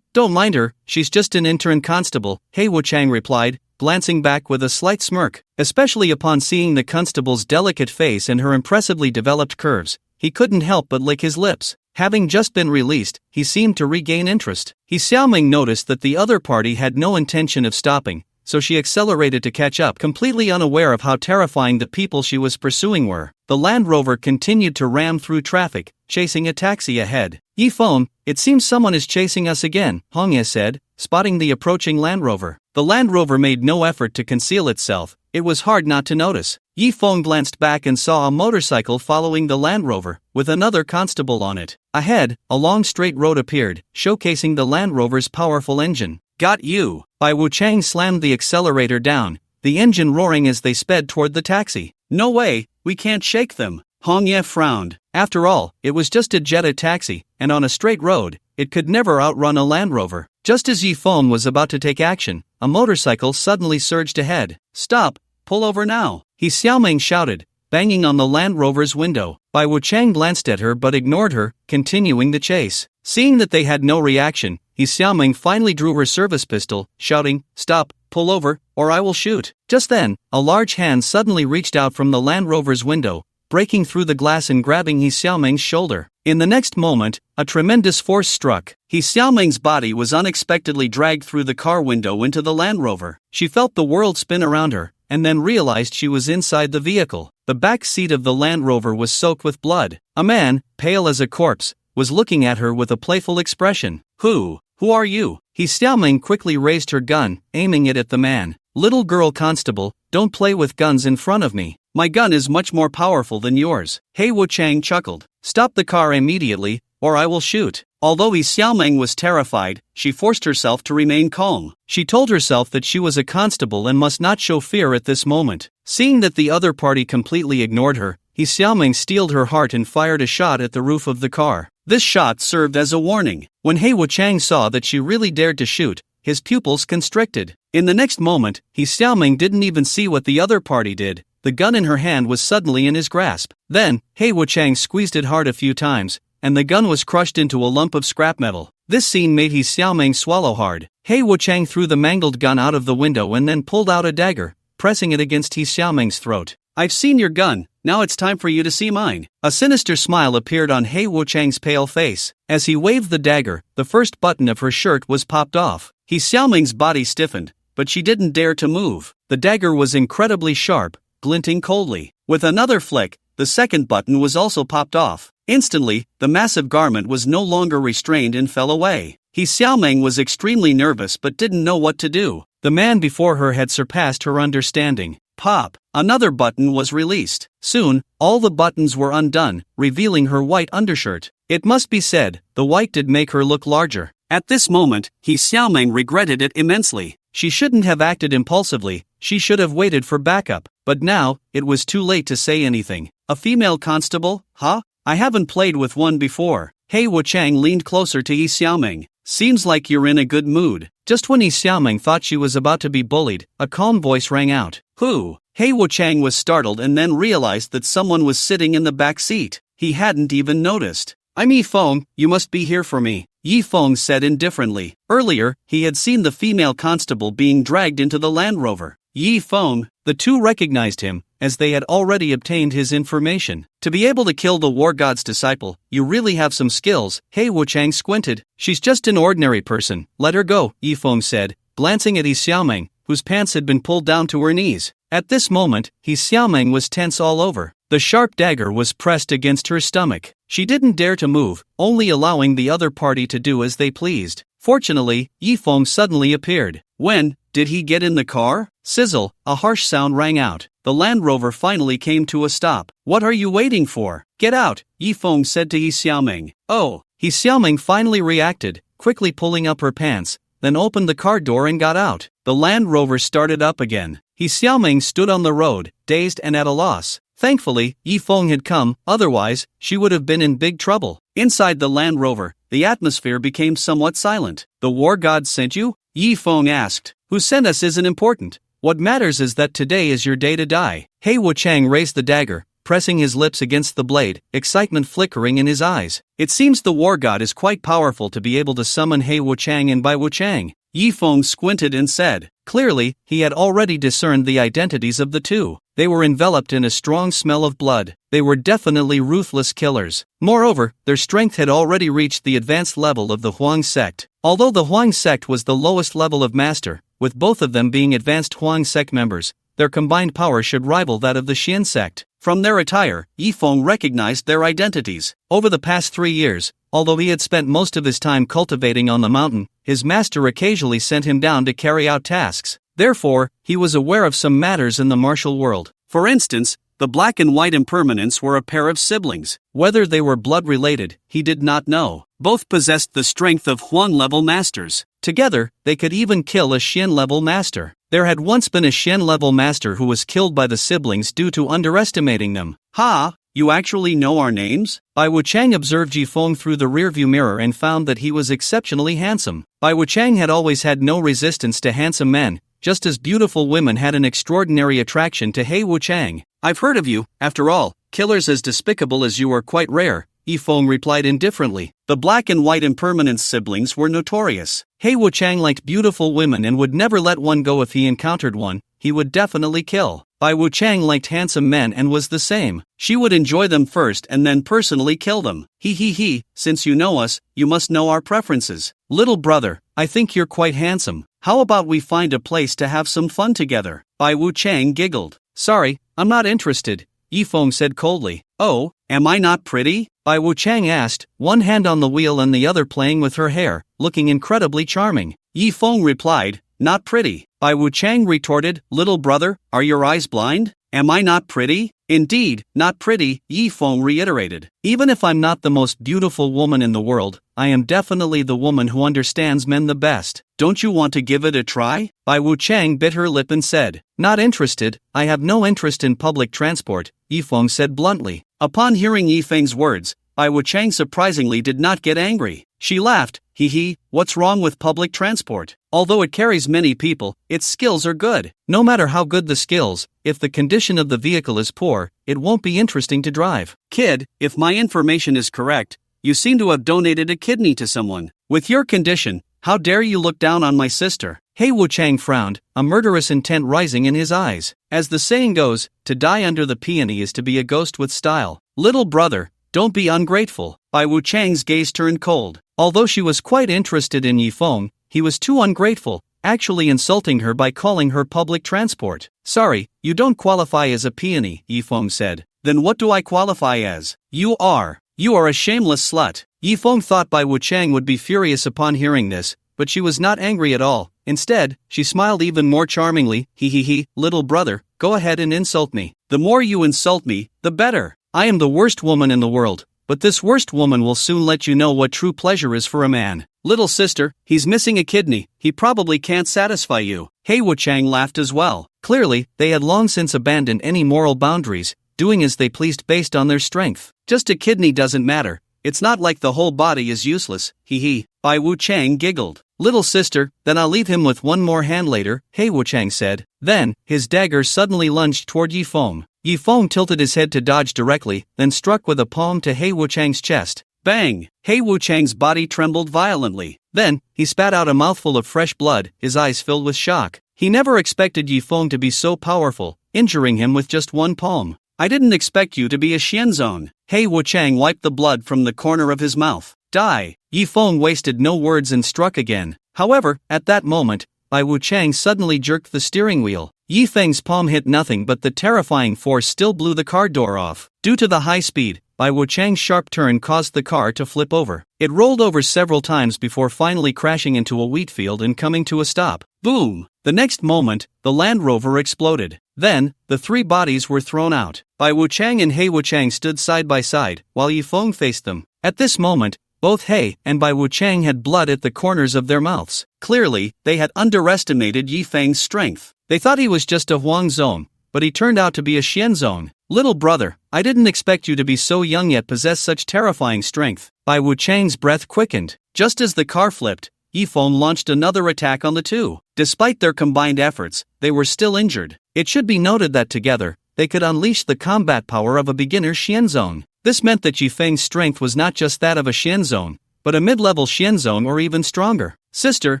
Don't mind her, she's just an intern constable," Hei Wuchang replied, glancing back with a slight smirk. Especially upon seeing the constable's delicate face and her impressively developed curves, he couldn't help but lick his lips. Having just been released, he seemed to regain interest. Yi Xiaomeng noticed that the other party had no intention of stopping, so she accelerated to catch up, completely unaware of how terrifying the people she was pursuing were. The Land Rover continued to ram through traffic, chasing a taxi ahead. "Yi Feng, it seems someone is chasing us again," Hongya said, spotting the approaching Land Rover. The Land Rover made no effort to conceal itself. It was hard not to notice. Yi Feng glanced back and saw a motorcycle following the Land Rover, with another constable on it. Ahead, a long straight road appeared, showcasing the Land Rover's powerful engine. "Got you!" Bai Wuchang slammed the accelerator down, the engine roaring as they sped toward the taxi. "No way, we can't shake them." Hongya frowned. After all, it was just a Jetta taxi, and on a straight road, it could never outrun a Land Rover. Just as Yi Feng was about to take action, a motorcycle suddenly surged ahead. "Stop, pull over now," Yi Xiaomeng shouted, banging on the Land Rover's window. Bai Wuchang glanced at her but ignored her, continuing the chase. Seeing that they had no reaction, Yi Xiaomeng finally drew her service pistol, shouting, "Stop, pull over, or I will shoot." Just then, a large hand suddenly reached out from the Land Rover's window, breaking through the glass and grabbing Yi Xiaomeng's shoulder. In the next moment, a tremendous force struck. Yi Xiaomeng's body was unexpectedly dragged through the car window into the Land Rover. She felt the world spin around her, and then realized she was inside the vehicle. The back seat of the Land Rover was soaked with blood. A man, pale as a corpse, was looking at her with a playful expression. Who are you?" Yi Xiaomeng quickly raised her gun, aiming it at the man. "Little girl constable, don't play with guns in front of me. My gun is much more powerful than yours." Hei Wuchang chuckled. "Stop the car immediately, or I will shoot." Although Yi Xiaoming was terrified, she forced herself to remain calm. She told herself that she was a constable and must not show fear at this moment. Seeing that the other party completely ignored her, Yi Xiaoming steeled her heart and fired a shot at the roof of the car. This shot served as a warning. When He Wuchang saw that she really dared to shoot, his pupils constricted. In the next moment, Yi Xiaoming didn't even see what the other party did. The gun in her hand was suddenly in his grasp. Then, He Wuchang squeezed it hard a few times, and the gun was crushed into a lump of scrap metal. This scene made Yi Xiaoming swallow hard. He Wuchang threw the mangled gun out of the window and then pulled out a dagger, pressing it against Yi Xiaoming's throat. "I've seen your gun, now it's time for you to see mine." A sinister smile appeared on He Wuchang's pale face. As he waved the dagger, the first button of her shirt was popped off. Yi Xiaoming's body stiffened, but she didn't dare to move. The dagger was incredibly sharp, glinting coldly. With another flick, the second button was also popped off. Instantly, the massive garment was no longer restrained and fell away. Yi Xiaoming was extremely nervous but didn't know what to do. The man before her had surpassed her understanding. Pop! Another button was released. Soon, all the buttons were undone, revealing her white undershirt. It must be said, the white did make her look larger. At this moment, Yi Xiaoming regretted it immensely. She shouldn't have acted impulsively, she should have waited for backup. But now, it was too late to say anything. "A female constable, huh? I haven't played with one before." He Wuchang leaned closer to Yi Xiaoming. "Seems like you're in a good mood." Just when Yi Xiaoming thought she was about to be bullied, a calm voice rang out. "Who?" He Wuchang was startled and then realized that someone was sitting in the back seat. He hadn't even noticed. "I'm Yi Feng, you must be here for me," Yi Feng said indifferently. Earlier, he had seen the female constable being dragged into the Land Rover. Yi Feng, the two recognized him, as they had already obtained his information. "To be able to kill the war god's disciple, you really have some skills." He Wuchang squinted. "She's just an ordinary person, let her go," Yi Feng said, glancing at Yi Xiaoming, whose pants had been pulled down to her knees. At this moment, Yi Xiaoming was tense all over. The sharp dagger was pressed against her stomach. She didn't dare to move, only allowing the other party to do as they pleased. Fortunately, Yi Feng suddenly appeared. "When did he get in the car?" Sizzle, a harsh sound rang out. The Land Rover finally came to a stop. "What are you waiting for? Get out," Yi Feng said to Yi Xiaoming. "Oh." Yi Xiaoming finally reacted, quickly pulling up her pants, then opened the car door and got out. The Land Rover started up again. Yi Xiaoming stood on the road, dazed and at a loss. Thankfully, Yi Feng had come, otherwise, she would have been in big trouble. Inside the Land Rover, the atmosphere became somewhat silent. "The war god sent you?" Yi Feng asked. "Who sent us isn't important. What matters is that today is your day to die." He Wuchang raised the dagger, pressing his lips against the blade, excitement flickering in his eyes. "It seems the war god is quite powerful to be able to summon He Wuchang and Bai Wuchang." Yi Feng squinted and said. Clearly, he had already discerned the identities of the two. They were enveloped in a strong smell of blood. They were definitely ruthless killers. Moreover, their strength had already reached the advanced level of the Huang sect. Although the Huang sect was the lowest level of master, with both of them being advanced Huang sect members, their combined power should rival that of the Xian sect. From their attire, Yi Feng recognized their identities. Over the past 3 years, although he had spent most of his time cultivating on the mountain, his master occasionally sent him down to carry out tasks. Therefore, he was aware of some matters in the martial world. For instance, the black and white impermanents were a pair of siblings. Whether they were blood-related, he did not know. Both possessed the strength of Huang-level masters. Together, they could even kill a Xian-level master. There had once been a Xian-level master who was killed by the siblings due to underestimating them. "Ha! You actually know our names?" Bai Wuchang observed Yi Feng through the rearview mirror and found that he was exceptionally handsome. Bai Wuchang had always had no resistance to handsome men, just as beautiful women had an extraordinary attraction to He Wuchang. "I've heard of you, after all, killers as despicable as you are quite rare," Yi Feng replied indifferently. The black and white impermanence siblings were notorious. He Wuchang liked beautiful women and would never let one go. If he encountered one, he would definitely kill. Bai Wuchang liked handsome men and was the same. She would enjoy them first and then personally kill them. He, since you know us, you must know our preferences. "Little brother, I think you're quite handsome. How about we find a place to have some fun together?" Bai Wuchang giggled. "Sorry, I'm not interested," Yi Feng said coldly. "Oh, am I not pretty?" Bai Wuchang asked, one hand on the wheel and the other playing with her hair, looking incredibly charming. Yi Feng replied, "Not pretty." Bai Wuchang retorted, "Little brother, are your eyes blind? Am I not pretty? Indeed, not pretty, Yi Feng reiterated. Even if I'm not the most beautiful woman in the world, I am definitely the woman who understands men the best. Don't you want to give it a try? Bai Wuchang bit her lip and said, Not interested, I have no interest in public transport, Yi Feng said bluntly. Upon hearing Yi Feng's words, Bai Wuchang surprisingly did not get angry. She laughed, hee, what's wrong with public transport? Although it carries many people, its skills are good. No matter how good the skills, if the condition of the vehicle is poor, it won't be interesting to drive. Kid, if my information is correct, you seem to have donated a kidney to someone. With your condition, how dare you look down on my sister? He Wuchang frowned, a murderous intent rising in his eyes. As the saying goes, to die under the peony is to be a ghost with style. Little brother, don't be ungrateful. Bai Wuchang's gaze turned cold. Although she was quite interested in Yi Feng, he was too ungrateful, actually insulting her by calling her public transport. Sorry, you don't qualify as a peony, Yi Feng said. Then what do I qualify as? You are a shameless slut. Yi Feng thought Bai Wuchang would be furious upon hearing this, but she was not angry at all. Instead, she smiled even more charmingly. He, little brother, go ahead and insult me. The more you insult me, the better. I am the worst woman in the world, but this worst woman will soon let you know what true pleasure is for a man. Little sister, he's missing a kidney, he probably can't satisfy you. He Wuchang laughed as well. Clearly, they had long since abandoned any moral boundaries, doing as they pleased based on their strength. Just a kidney doesn't matter. It's not like the whole body is useless, he. Bai Wuchang giggled. Little sister, then I'll leave him with one more hand later, He Wuchang said. Then, his dagger suddenly lunged toward Yi Feng. Yi Feng tilted his head to dodge directly, then struck with a palm to He Wuchang's chest. Bang! He Wuchang's body trembled violently. Then, he spat out a mouthful of fresh blood, his eyes filled with shock. He never expected Yi Feng to be so powerful, injuring him with just one palm. I didn't expect you to be a Xianzong. He Wuchang wiped the blood from the corner of his mouth. Die! Yi Feng wasted no words and struck again. However, at that moment, Bai Wuchang suddenly jerked the steering wheel. Yi Feng's palm hit nothing but the terrifying force still blew the car door off. Due to the high speed, Bai Wuchang's sharp turn caused the car to flip over. It rolled over several times before finally crashing into a wheat field and coming to a stop. Boom! The next moment, the Land Rover exploded. Then, the three bodies were thrown out. Bai Wuchang and He Wuchang stood side by side, while Yi Feng faced them. At this moment, both He and Bai Wuchang had blood at the corners of their mouths. Clearly, they had underestimated Yi Feng's strength. They thought he was just a Huangzong, but he turned out to be a Xianzong. Little brother, I didn't expect you to be so young yet possess such terrifying strength. Bai Wuchang's breath quickened. Just as the car flipped, Yi Feng launched another attack on the two. Despite their combined efforts, they were still injured. It should be noted that together, they could unleash the combat power of a beginner Xianzong. This meant that Yi Feng's strength was not just that of a Xianzong, but a mid-level Xianzong or even stronger. Sister,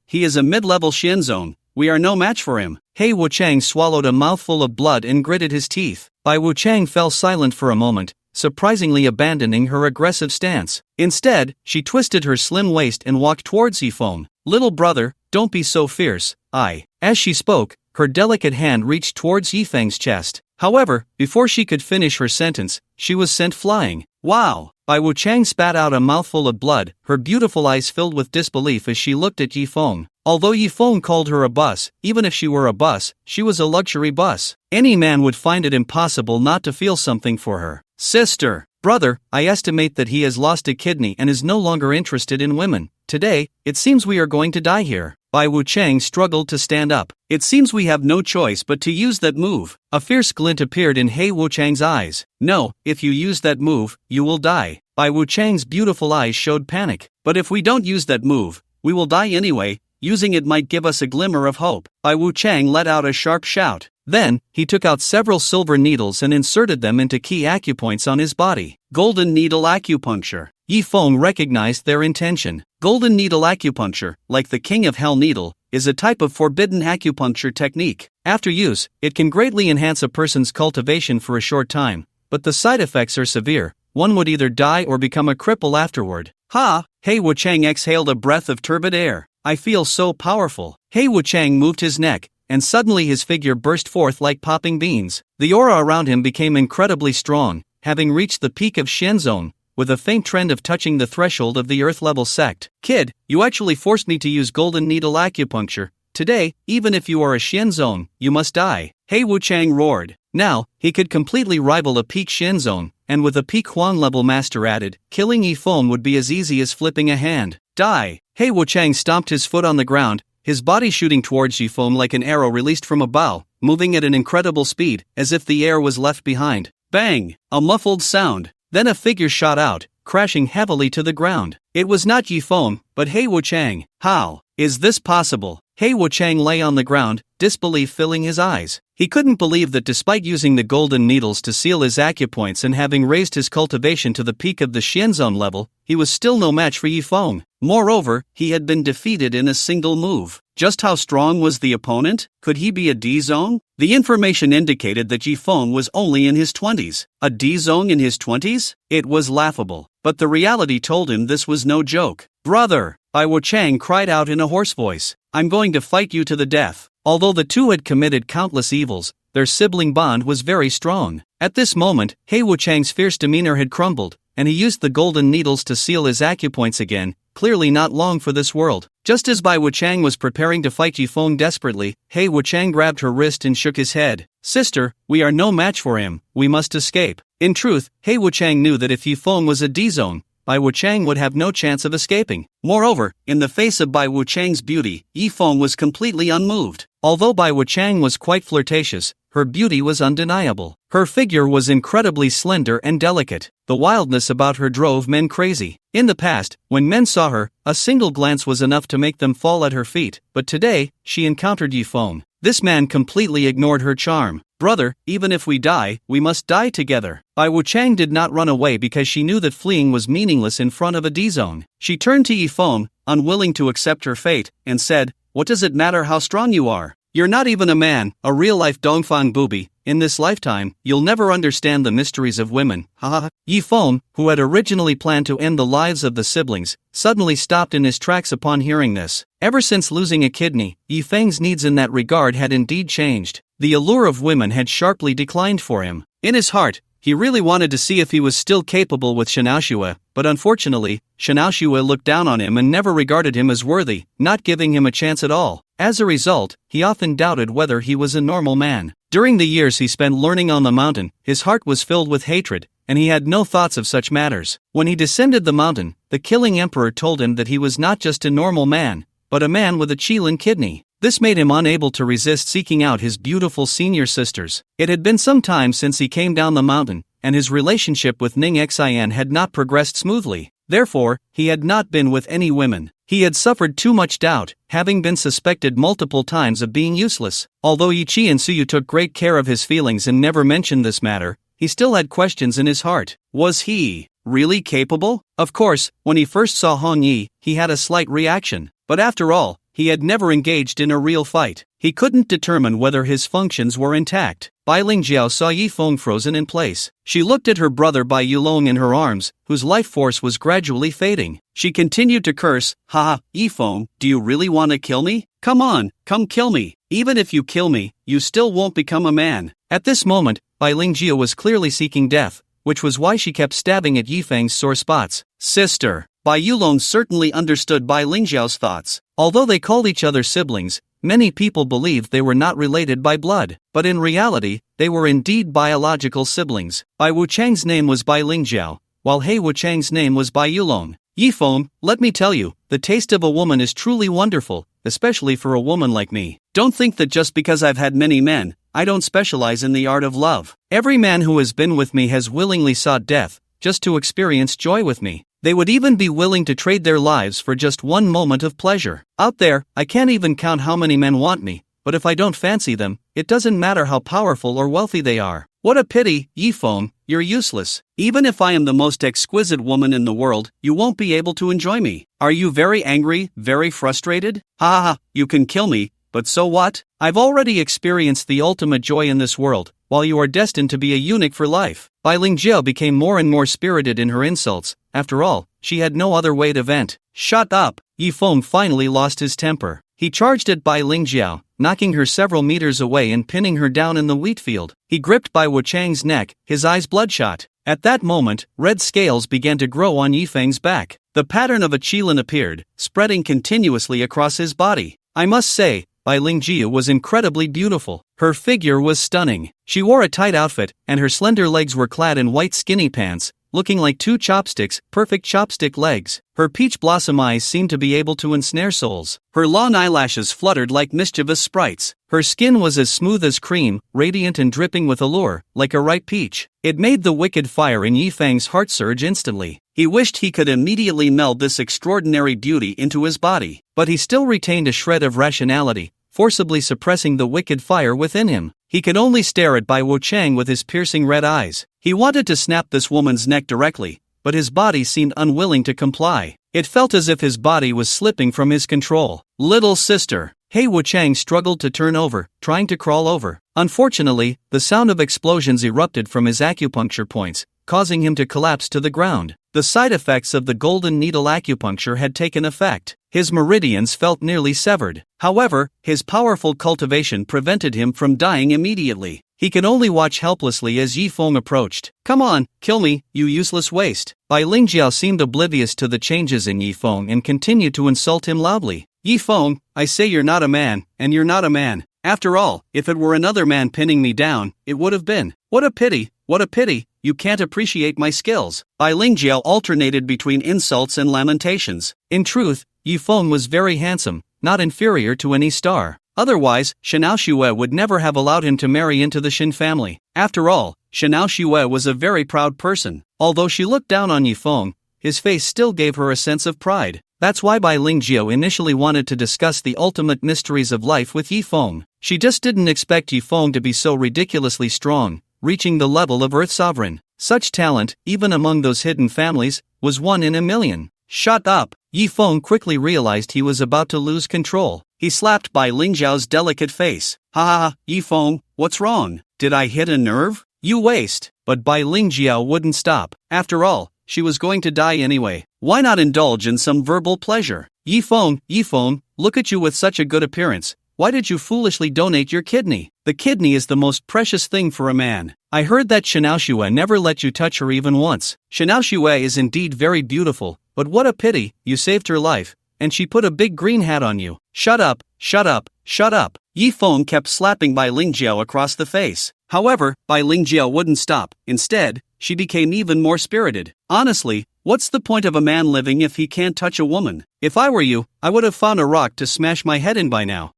he is a mid-level Xianzong. We are no match for him. He Wuchang swallowed a mouthful of blood and gritted his teeth. Bai Wuchang fell silent for a moment, surprisingly abandoning her aggressive stance. Instead, she twisted her slim waist and walked towards Yi Feng. Little brother, don't be so fierce. As she spoke, her delicate hand reached towards Yi Feng's chest. However, before she could finish her sentence, she was sent flying. Wow! Bai Wuchang spat out a mouthful of blood, her beautiful eyes filled with disbelief as she looked at Yi Feng. Although Yi Feng called her a bus, even if she were a bus, she was a luxury bus. Any man would find it impossible not to feel something for her. Sister, brother, I estimate that he has lost a kidney and is no longer interested in women. Today, it seems we are going to die here. Bai Wuchang struggled to stand up. It seems we have no choice but to use that move. A fierce glint appeared in He Wuchang's eyes. No, if you use that move, you will die. Bai Wuchang's beautiful eyes showed panic. But if we don't use that move, we will die anyway. Using it might give us a glimmer of hope. Bai Wuchang let out a sharp shout. Then, he took out several silver needles and inserted them into key acupoints on his body. Golden needle acupuncture. Yi Feng recognized their intention. Golden needle acupuncture, like the king of hell needle, is a type of forbidden acupuncture technique. After use, it can greatly enhance a person's cultivation for a short time, but the side effects are severe. One would either die or become a cripple afterward. Ha! He Wuchang exhaled a breath of turbid air. I feel so powerful. He Wuchang moved his neck, and suddenly his figure burst forth like popping beans. The aura around him became incredibly strong, having reached the peak of Xianzong, with a faint trend of touching the threshold of the Earth-level sect. Kid, you actually forced me to use golden needle acupuncture. Today, even if you are a Xianzong, you must die. He Wuchang roared. Now, he could completely rival a peak Shin zone, and with a peak Huang level master added, killing Yi Feng would be as easy as flipping a hand. Die! He Wuchang stomped his foot on the ground, his body shooting towards Yi Feng like an arrow released from a bow, moving at an incredible speed, as if the air was left behind. Bang! A muffled sound. Then a figure shot out, crashing heavily to the ground. It was not Yi Feng, but He Wuchang. How is this possible? He Wuchang lay on the ground, disbelief filling his eyes. He couldn't believe that despite using the golden needles to seal his acupoints and having raised his cultivation to the peak of the Xianzone level, he was still no match for Yi Feng. Moreover, he had been defeated in a single move. Just how strong was the opponent? Could he be a D-zone? The information indicated that Yi Feng was only in his 20s. A D-zone in his 20s? It was laughable. But the reality told him this was no joke. Brother! Bai Wuchang cried out in a hoarse voice. I'm going to fight you to the death. Although the two had committed countless evils, their sibling bond was very strong. At this moment, He Wuchang's fierce demeanor had crumbled, and he used the golden needles to seal his acupoints again, clearly not long for this world. Just as Bai Wuchang was preparing to fight Yi Feng desperately, He Wuchang grabbed her wrist and shook his head. Sister, we are no match for him, we must escape. In truth, He Wuchang knew that if Yi Feng was a D-zone, Bai Wuchang would have no chance of escaping. Moreover, in the face of Bai Wuchang's beauty, Yi Feng was completely unmoved. Although Bai Wuchang was quite flirtatious, her beauty was undeniable. Her figure was incredibly slender and delicate. The wildness about her drove men crazy. In the past, when men saw her, a single glance was enough to make them fall at her feet, but today, she encountered Yi Feng. This man completely ignored her charm. Brother, even if we die, we must die together. Bai Wuchang did not run away because she knew that fleeing was meaningless in front of a D-zone. She turned to Yi Feng, unwilling to accept her fate, and said, "What does it matter how strong you are? You're not even a man, a real-life Dongfang booby. In this lifetime, you'll never understand the mysteries of women." Haha. Yi Feng, who had originally planned to end the lives of the siblings, suddenly stopped in his tracks upon hearing this. Ever since losing a kidney, Yi Feng's needs in that regard had indeed changed. The allure of women had sharply declined for him. In his heart, he really wanted to see if he was still capable with Shanaoxue, but unfortunately, Shanaoxue looked down on him and never regarded him as worthy, not giving him a chance at all. As a result, he often doubted whether he was a normal man. During the years he spent learning on the mountain, his heart was filled with hatred, and he had no thoughts of such matters. When he descended the mountain, the killing emperor told him that he was not just a normal man, but a man with a Qilin kidney. This made him unable to resist seeking out his beautiful senior sisters. It had been some time since he came down the mountain, and his relationship with Ning Xian had not progressed smoothly. Therefore, he had not been with any women. He had suffered too much doubt, having been suspected multiple times of being useless. Although Yi Qi and Suyu took great care of his feelings and never mentioned this matter, he still had questions in his heart. Was he really capable? Of course, when he first saw Hong Yi, he had a slight reaction. But after all, he had never engaged in a real fight. He couldn't determine whether his functions were intact. Bai Lingjiao saw Yi Feng frozen in place. She looked at her brother Bai Yulong in her arms, whose life force was gradually fading. She continued to curse, "Haha, Yi Feng, do you really want to kill me? Come on, come kill me. Even if you kill me, you still won't become a man." At this moment, Bai Lingjiao was clearly seeking death, which was why she kept stabbing at Yi Feng's sore spots. Sister. Bai Yulong certainly understood Bai Lingjiao's thoughts. Although they called each other siblings, many people believed they were not related by blood, but in reality, they were indeed biological siblings. Bai Wuchang's name was Bai Lingjiao, while He Wuchang's name was Bai Yulong. Yi Feng, let me tell you, the taste of a woman is truly wonderful, especially for a woman like me. Don't think that just because I've had many men, I don't specialize in the art of love. Every man who has been with me has willingly sought death, just to experience joy with me. They would even be willing to trade their lives for just one moment of pleasure. Out there, I can't even count how many men want me, but if I don't fancy them, it doesn't matter how powerful or wealthy they are. What a pity, Yi Feng, you're useless. Even if I am the most exquisite woman in the world, you won't be able to enjoy me. Are you very angry, very frustrated? Ha ha ha, you can kill me, but so what? I've already experienced the ultimate joy in this world, while you are destined to be a eunuch for life. Bai Lingjiao became more and more spirited in her insults. After all, she had no other way to vent. Shut up! Yi Feng finally lost his temper. He charged at Bai Lingjiao, knocking her several meters away and pinning her down in the wheat field. He gripped Bai Wuchang's neck, his eyes bloodshot. At that moment, red scales began to grow on Yi Feng's back. The pattern of a qilin appeared, spreading continuously across his body. I must say, Bai Bai Lingjia was incredibly beautiful. Her figure was stunning. She wore a tight outfit, and her slender legs were clad in white skinny pants, looking like two chopsticks, perfect chopstick legs. Her peach blossom eyes seemed to be able to ensnare souls. Her long eyelashes fluttered like mischievous sprites. Her skin was as smooth as cream, radiant and dripping with allure, like a ripe peach. It made the wicked fire in Yifeng's heart surge instantly. He wished he could immediately meld this extraordinary beauty into his body, but he still retained a shred of rationality, forcibly suppressing the wicked fire within him. He could only stare at Bai Wuchang with his piercing red eyes. He wanted to snap this woman's neck directly, but his body seemed unwilling to comply. It felt as if his body was slipping from his control. Little sister. Hei Wuchang struggled to turn over, trying to crawl over. Unfortunately, the sound of explosions erupted from his acupuncture points, causing him to collapse to the ground. The side effects of the golden needle acupuncture had taken effect. His meridians felt nearly severed. However, his powerful cultivation prevented him from dying immediately. He could only watch helplessly as Yifeng approached. "Come on, kill me, you useless waste." Bai Lingjiao seemed oblivious to the changes in Yifeng and continued to insult him loudly. "Yifeng, I say you're not a man, and you're not a man. After all, if it were another man pinning me down, it would have been. What a pity, what a pity, you can't appreciate my skills." Bai Lingjiao alternated between insults and lamentations. In truth, Yifeng was very handsome, not inferior to any star. Otherwise, Shanao Xue would never have allowed him to marry into the Shin family. After all, Shanao Xue was a very proud person. Although she looked down on Yifeng, his face still gave her a sense of pride. That's why Bai Lingjiao initially wanted to discuss the ultimate mysteries of life with Yifeng. She just didn't expect Yifeng to be so ridiculously strong, reaching the level of Earth Sovereign. Such talent, even among those hidden families, was one in a million. "Shut up!" Yifeng quickly realized he was about to lose control. He slapped Bai Lingjiao's delicate face. "Ha ha ha, Yifeng, what's wrong? Did I hit a nerve? You waste." But Bai Lingjiao wouldn't stop. After all, she was going to die anyway. Why not indulge in some verbal pleasure? Yifeng, look at you with such a good appearance. Why did you foolishly donate your kidney? The kidney is the most precious thing for a man. I heard that Shanao Xue never let you touch her even once. Shanao Xue is indeed very beautiful, but what a pity, you saved her life, and she put a big green hat on you. Shut up, shut up, shut up. Yifeng kept slapping Bai Lingjiao across the face. However, Bai Lingjiao wouldn't stop. Instead, she became even more spirited. "Honestly, what's the point of a man living if he can't touch a woman? If I were you, I would have found a rock to smash my head in by now."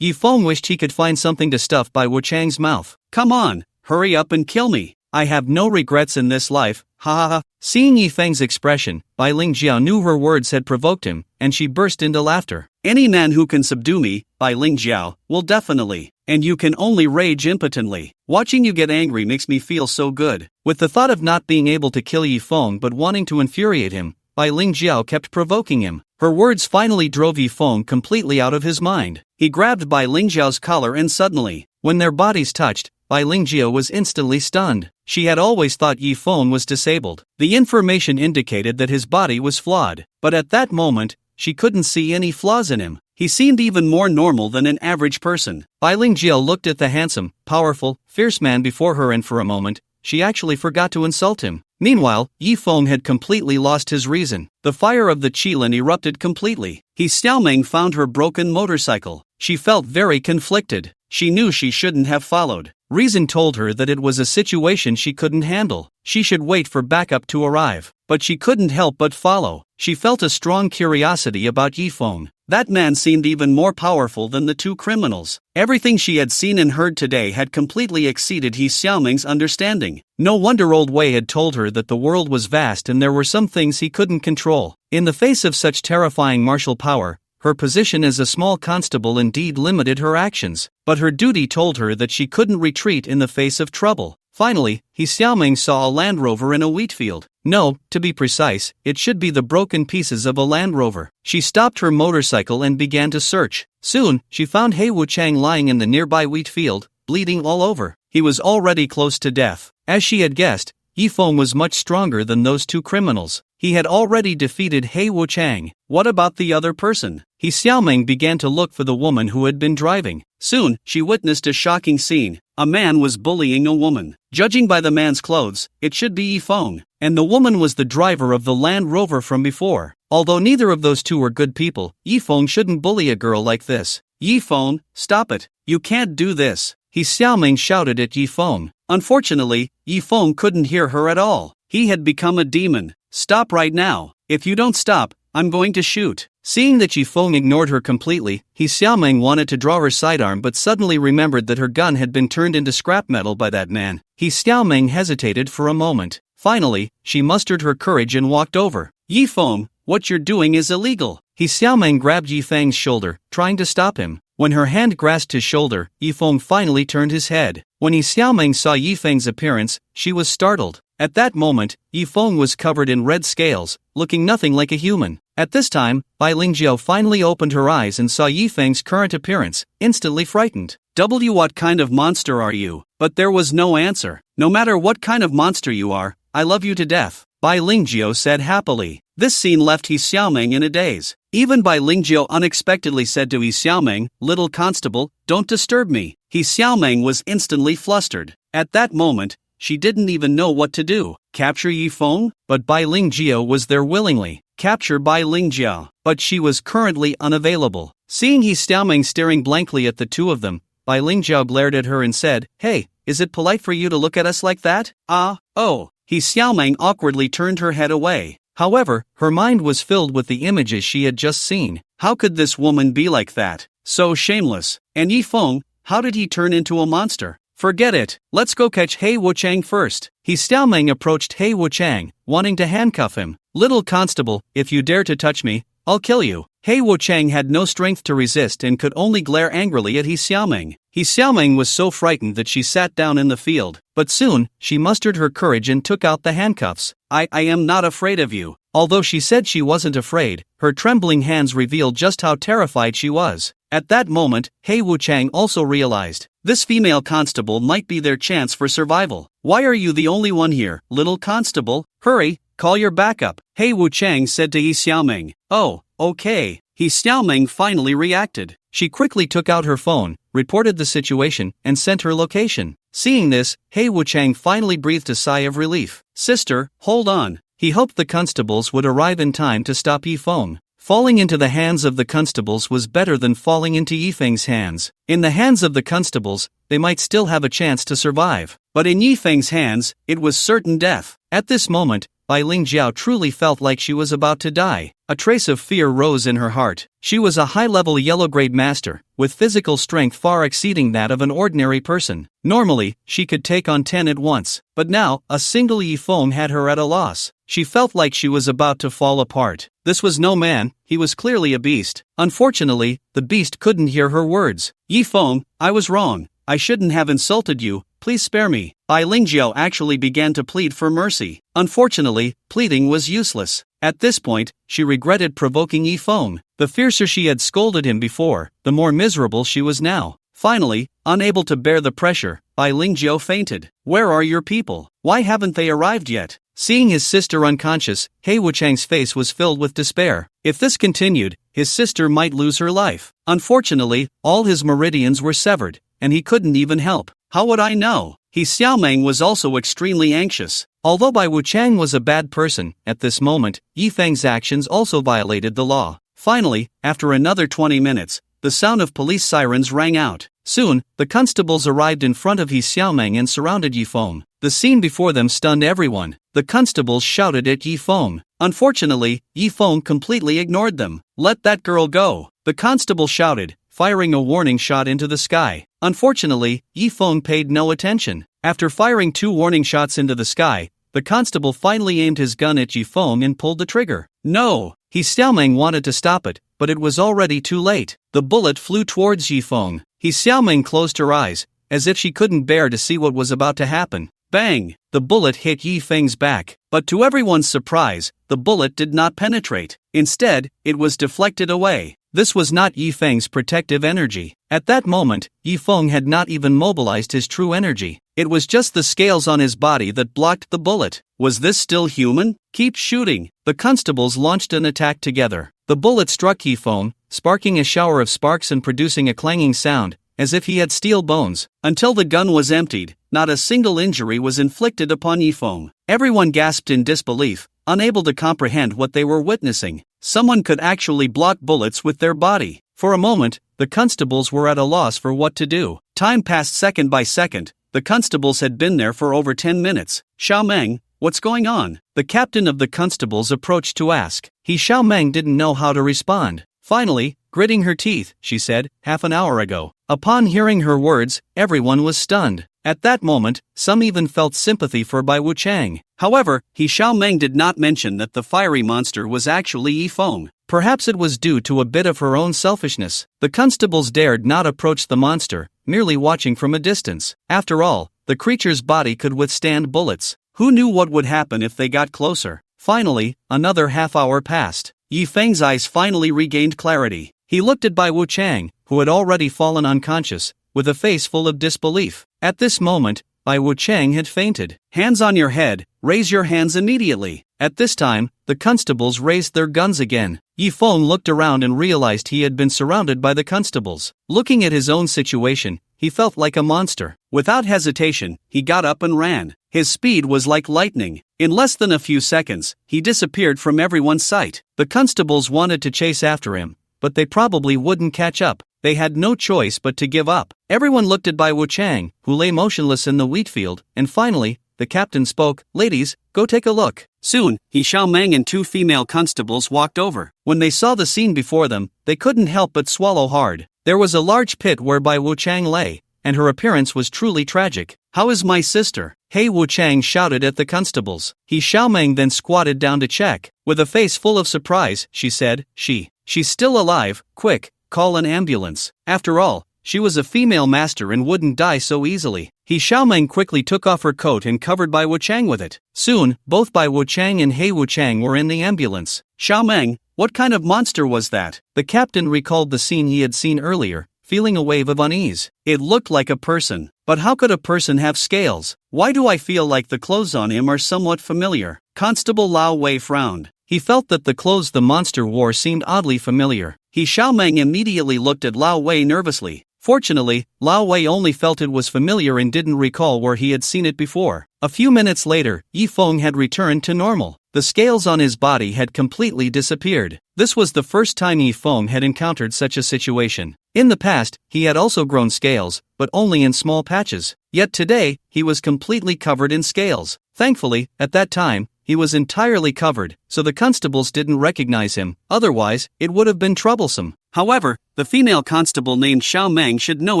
Yifeng wished he could find something to stuff Bai Wuchang's mouth. "Come on, hurry up and kill me. I have no regrets in this life, ha ha ha." Seeing Yifeng's expression, Bai Lingjiao knew her words had provoked him, and she burst into laughter. "Any man who can subdue me, Bai Lingjiao, will definitely. And you can only rage impotently. Watching you get angry makes me feel so good." With the thought of not being able to kill Yifeng but wanting to infuriate him, Bai Lingjiao kept provoking him. Her words finally drove Yifeng completely out of his mind. He grabbed Bai Lingjiao's collar and suddenly, when their bodies touched, Bai Lingjiao was instantly stunned. She had always thought Yifeng was disabled. The information indicated that his body was flawed, but at that moment, she couldn't see any flaws in him. He seemed even more normal than an average person. Bai Lingjiao looked at the handsome, powerful, fierce man before her and for a moment, she actually forgot to insult him. Meanwhile, Yifeng had completely lost his reason. The fire of the Qilin erupted completely. Xiaoming found her broken motorcycle. She felt very conflicted. She knew she shouldn't have followed. Reason told her that it was a situation she couldn't handle. She should wait for backup to arrive. But she couldn't help but follow. She felt a strong curiosity about Yifeng. That man seemed even more powerful than the two criminals. Everything she had seen and heard today had completely exceeded Xiaoming's understanding. No wonder Old Wei had told her that the world was vast and there were some things he couldn't control. In the face of such terrifying martial power, her position as a small constable indeed limited her actions, but her duty told her that she couldn't retreat in the face of trouble. Finally, Xiaoming saw a Land Rover in a wheat field. No, to be precise, it should be the broken pieces of a Land Rover. She stopped her motorcycle and began to search. Soon, she found Hei Wuchang lying in the nearby wheat field, bleeding all over. He was already close to death. As she had guessed, Yifeng was much stronger than those two criminals. He had already defeated Hei Wuchang. What about the other person? Xiaoming began to look for the woman who had been driving. Soon, she witnessed a shocking scene. A man was bullying a woman. Judging by the man's clothes, it should be Yifeng. And the woman was the driver of the Land Rover from before. Although neither of those two were good people, Yifeng shouldn't bully a girl like this. Yifeng, stop it. You can't do this. He Xiaoming shouted at Yifeng. Unfortunately, Yifeng couldn't hear her at all. He had become a demon. Stop right now. If you don't stop, I'm going to shoot. Seeing that Yifeng ignored her completely, He Xiaoming wanted to draw her sidearm but suddenly remembered that her gun had been turned into scrap metal by that man. He Xiaoming hesitated for a moment. Finally, she mustered her courage and walked over. Yifeng, what you're doing is illegal. He Xiaoming grabbed Yifeng's shoulder, trying to stop him. When her hand grasped his shoulder, Yifeng finally turned his head. When He Xiaoming saw Yifeng's appearance, she was startled. At that moment, Yifeng was covered in red scales, looking nothing like a human. At this time, Bai Lingjiao finally opened her eyes and saw Yifeng's current appearance, instantly frightened. What kind of monster are you? But there was no answer. No matter what kind of monster you are, I love you to death, Bai Lingjiao said happily. This scene left He Xiaoming in a daze. Even Bai Lingjiao unexpectedly said to He Xiaoming, "Little constable, don't disturb me." He Xiaoming was instantly flustered. At that moment, she didn't even know what to do. Capture Yifeng? But Bai Lingjiao was there willingly. Capture Bai Lingjiao. But she was currently unavailable. Seeing He Xiaoming staring blankly at the two of them, Bai Lingjiao glared at her and said, "Hey, is it polite for you to look at us like that?" Oh. He Xiaoming awkwardly turned her head away. However, her mind was filled with the images she had just seen. How could this woman be like that? So shameless. And Yifeng, how did he turn into a monster? Forget it. Let's go catch He Wuchang first. He Xiaoming approached He Wuchang, wanting to handcuff him. Little constable, if you dare to touch me, I'll kill you. He Wuchang had no strength to resist and could only glare angrily at He Xiaoming. He Xiaoming was so frightened that she sat down in the field, but soon, she mustered her courage and took out the handcuffs. I am not afraid of you. Although she said she wasn't afraid, her trembling hands revealed just how terrified she was. At that moment, He Wuchang also realized, this female constable might be their chance for survival. Why are you the only one here, little constable? Hurry, call your backup, He Wuchang said to He Xiaoming. Oh, okay. He Xiaoming finally reacted. She quickly took out her phone, reported the situation, and sent her location. Seeing this, He Wuchang finally breathed a sigh of relief. Sister, hold on. He hoped the constables would arrive in time to stop Yifeng. Falling into the hands of the constables was better than falling into Yifeng's hands. In the hands of the constables, they might still have a chance to survive. But in Yifeng's hands, it was certain death. At this moment, Bai Lingjiao truly felt like she was about to die. A trace of fear rose in her heart. She was a high-level yellow-grade master, with physical strength far exceeding that of an ordinary person. Normally, she could take on 10 at once, but now, a single Yifeng had her at a loss. She felt like she was about to fall apart. This was no man, he was clearly a beast. Unfortunately, the beast couldn't hear her words. Yifeng, I was wrong. I shouldn't have insulted you, please spare me. Bai Lingjiao actually began to plead for mercy. Unfortunately, pleading was useless. At this point, she regretted provoking Yifeng. The fiercer she had scolded him before, the more miserable she was now. Finally, unable to bear the pressure, Bai Lingjiao fainted. Where are your people? Why haven't they arrived yet? Seeing his sister unconscious, He Wuchang's face was filled with despair. If this continued, his sister might lose her life. Unfortunately, all his meridians were severed, and he couldn't even help. How would I know? He Xiaoming was also extremely anxious. Although Bai Wuchang was a bad person, at this moment, Yifeng's actions also violated the law. Finally, after another 20 minutes, the sound of police sirens rang out. Soon, the constables arrived in front of He Xiaoming and surrounded Yifeng. The scene before them stunned everyone. The constables shouted at Yifeng. Unfortunately, Yifeng completely ignored them. Let that girl go, the constable shouted, firing a warning shot into the sky. Unfortunately, Yifeng paid no attention. After firing 2 warning shots into the sky, the constable finally aimed his gun at Yifeng and pulled the trigger. No! He Xiaoming wanted to stop it, but it was already too late. The bullet flew towards Yifeng. He Xiaoming closed her eyes, as if she couldn't bear to see what was about to happen. Bang! The bullet hit Yifeng's back, but to everyone's surprise, the bullet did not penetrate. Instead, it was deflected away. This was not Yifeng's protective energy. At that moment, Yifeng had not even mobilized his true energy. It was just the scales on his body that blocked the bullet. Was this still human? Keep shooting! The constables launched an attack together. The bullet struck Yifeng, sparking a shower of sparks and producing a clanging sound, as if he had steel bones. Until the gun was emptied, not a single injury was inflicted upon Yifeng. Everyone gasped in disbelief, unable to comprehend what they were witnessing. Someone could actually block bullets with their body. For a moment, the constables were at a loss for what to do. Time passed second by second. The constables had been there for over 10 minutes. Xiao Meng, what's going on? The captain of the constables approached to ask. Xiao Meng didn't know how to respond. Finally, gritting her teeth, she said, half an hour ago. Upon hearing her words, everyone was stunned. At that moment, some even felt sympathy for Bai Wuchang. However, Xiao Meng did not mention that the fiery monster was actually Yifeng. Perhaps it was due to a bit of her own selfishness. The constables dared not approach the monster, merely watching from a distance. After all, the creature's body could withstand bullets. Who knew what would happen if they got closer? Finally, another half hour passed. Yifeng's eyes finally regained clarity. He looked at Bai Wuchang, who had already fallen unconscious, with a face full of disbelief. At this moment, Bai Wuchang had fainted. Hands on your head, raise your hands immediately. At this time, the constables raised their guns again. Yifeng looked around and realized he had been surrounded by the constables. Looking at his own situation, he felt like a monster. Without hesitation, he got up and ran. His speed was like lightning. In less than a few seconds, he disappeared from everyone's sight. The constables wanted to chase after him, but they probably wouldn't catch up. They had no choice but to give up. Everyone looked at Bai Wuchang, who lay motionless in the wheat field, and finally, the captain spoke. Ladies, go take a look. Soon, Xiao Meng and two female constables walked over. When they saw the scene before them, they couldn't help but swallow hard. There was a large pit where Bai Wuchang lay, and her appearance was truly tragic. How is my sister? Hei Wuchang shouted at the constables. Xiao Meng then squatted down to check. With a face full of surprise, she said, She's still alive, quick, call an ambulance. After all, she was a female master and wouldn't die so easily. Xiao Meng quickly took off her coat and covered Bai Wuchang with it. Soon, both Bai Wuchang and Hei Wuchang were in the ambulance. Xiao Meng, what kind of monster was that? The captain recalled the scene he had seen earlier, feeling a wave of unease. It looked like a person. But how could a person have scales? Why do I feel like the clothes on him are somewhat familiar? Constable Lao Wei frowned. He felt that the clothes the monster wore seemed oddly familiar. Xiao Meng immediately looked at Lao Wei nervously. Fortunately, Lao Wei only felt it was familiar and didn't recall where he had seen it before. A few minutes later, Yifeng had returned to normal. The scales on his body had completely disappeared. This was the first time Yifeng had encountered such a situation. In the past, he had also grown scales, but only in small patches. Yet today, he was completely covered in scales. Thankfully, at that time, he was entirely covered, so the constables didn't recognize him. Otherwise, it would have been troublesome. However, the female constable named Xiao Meng should know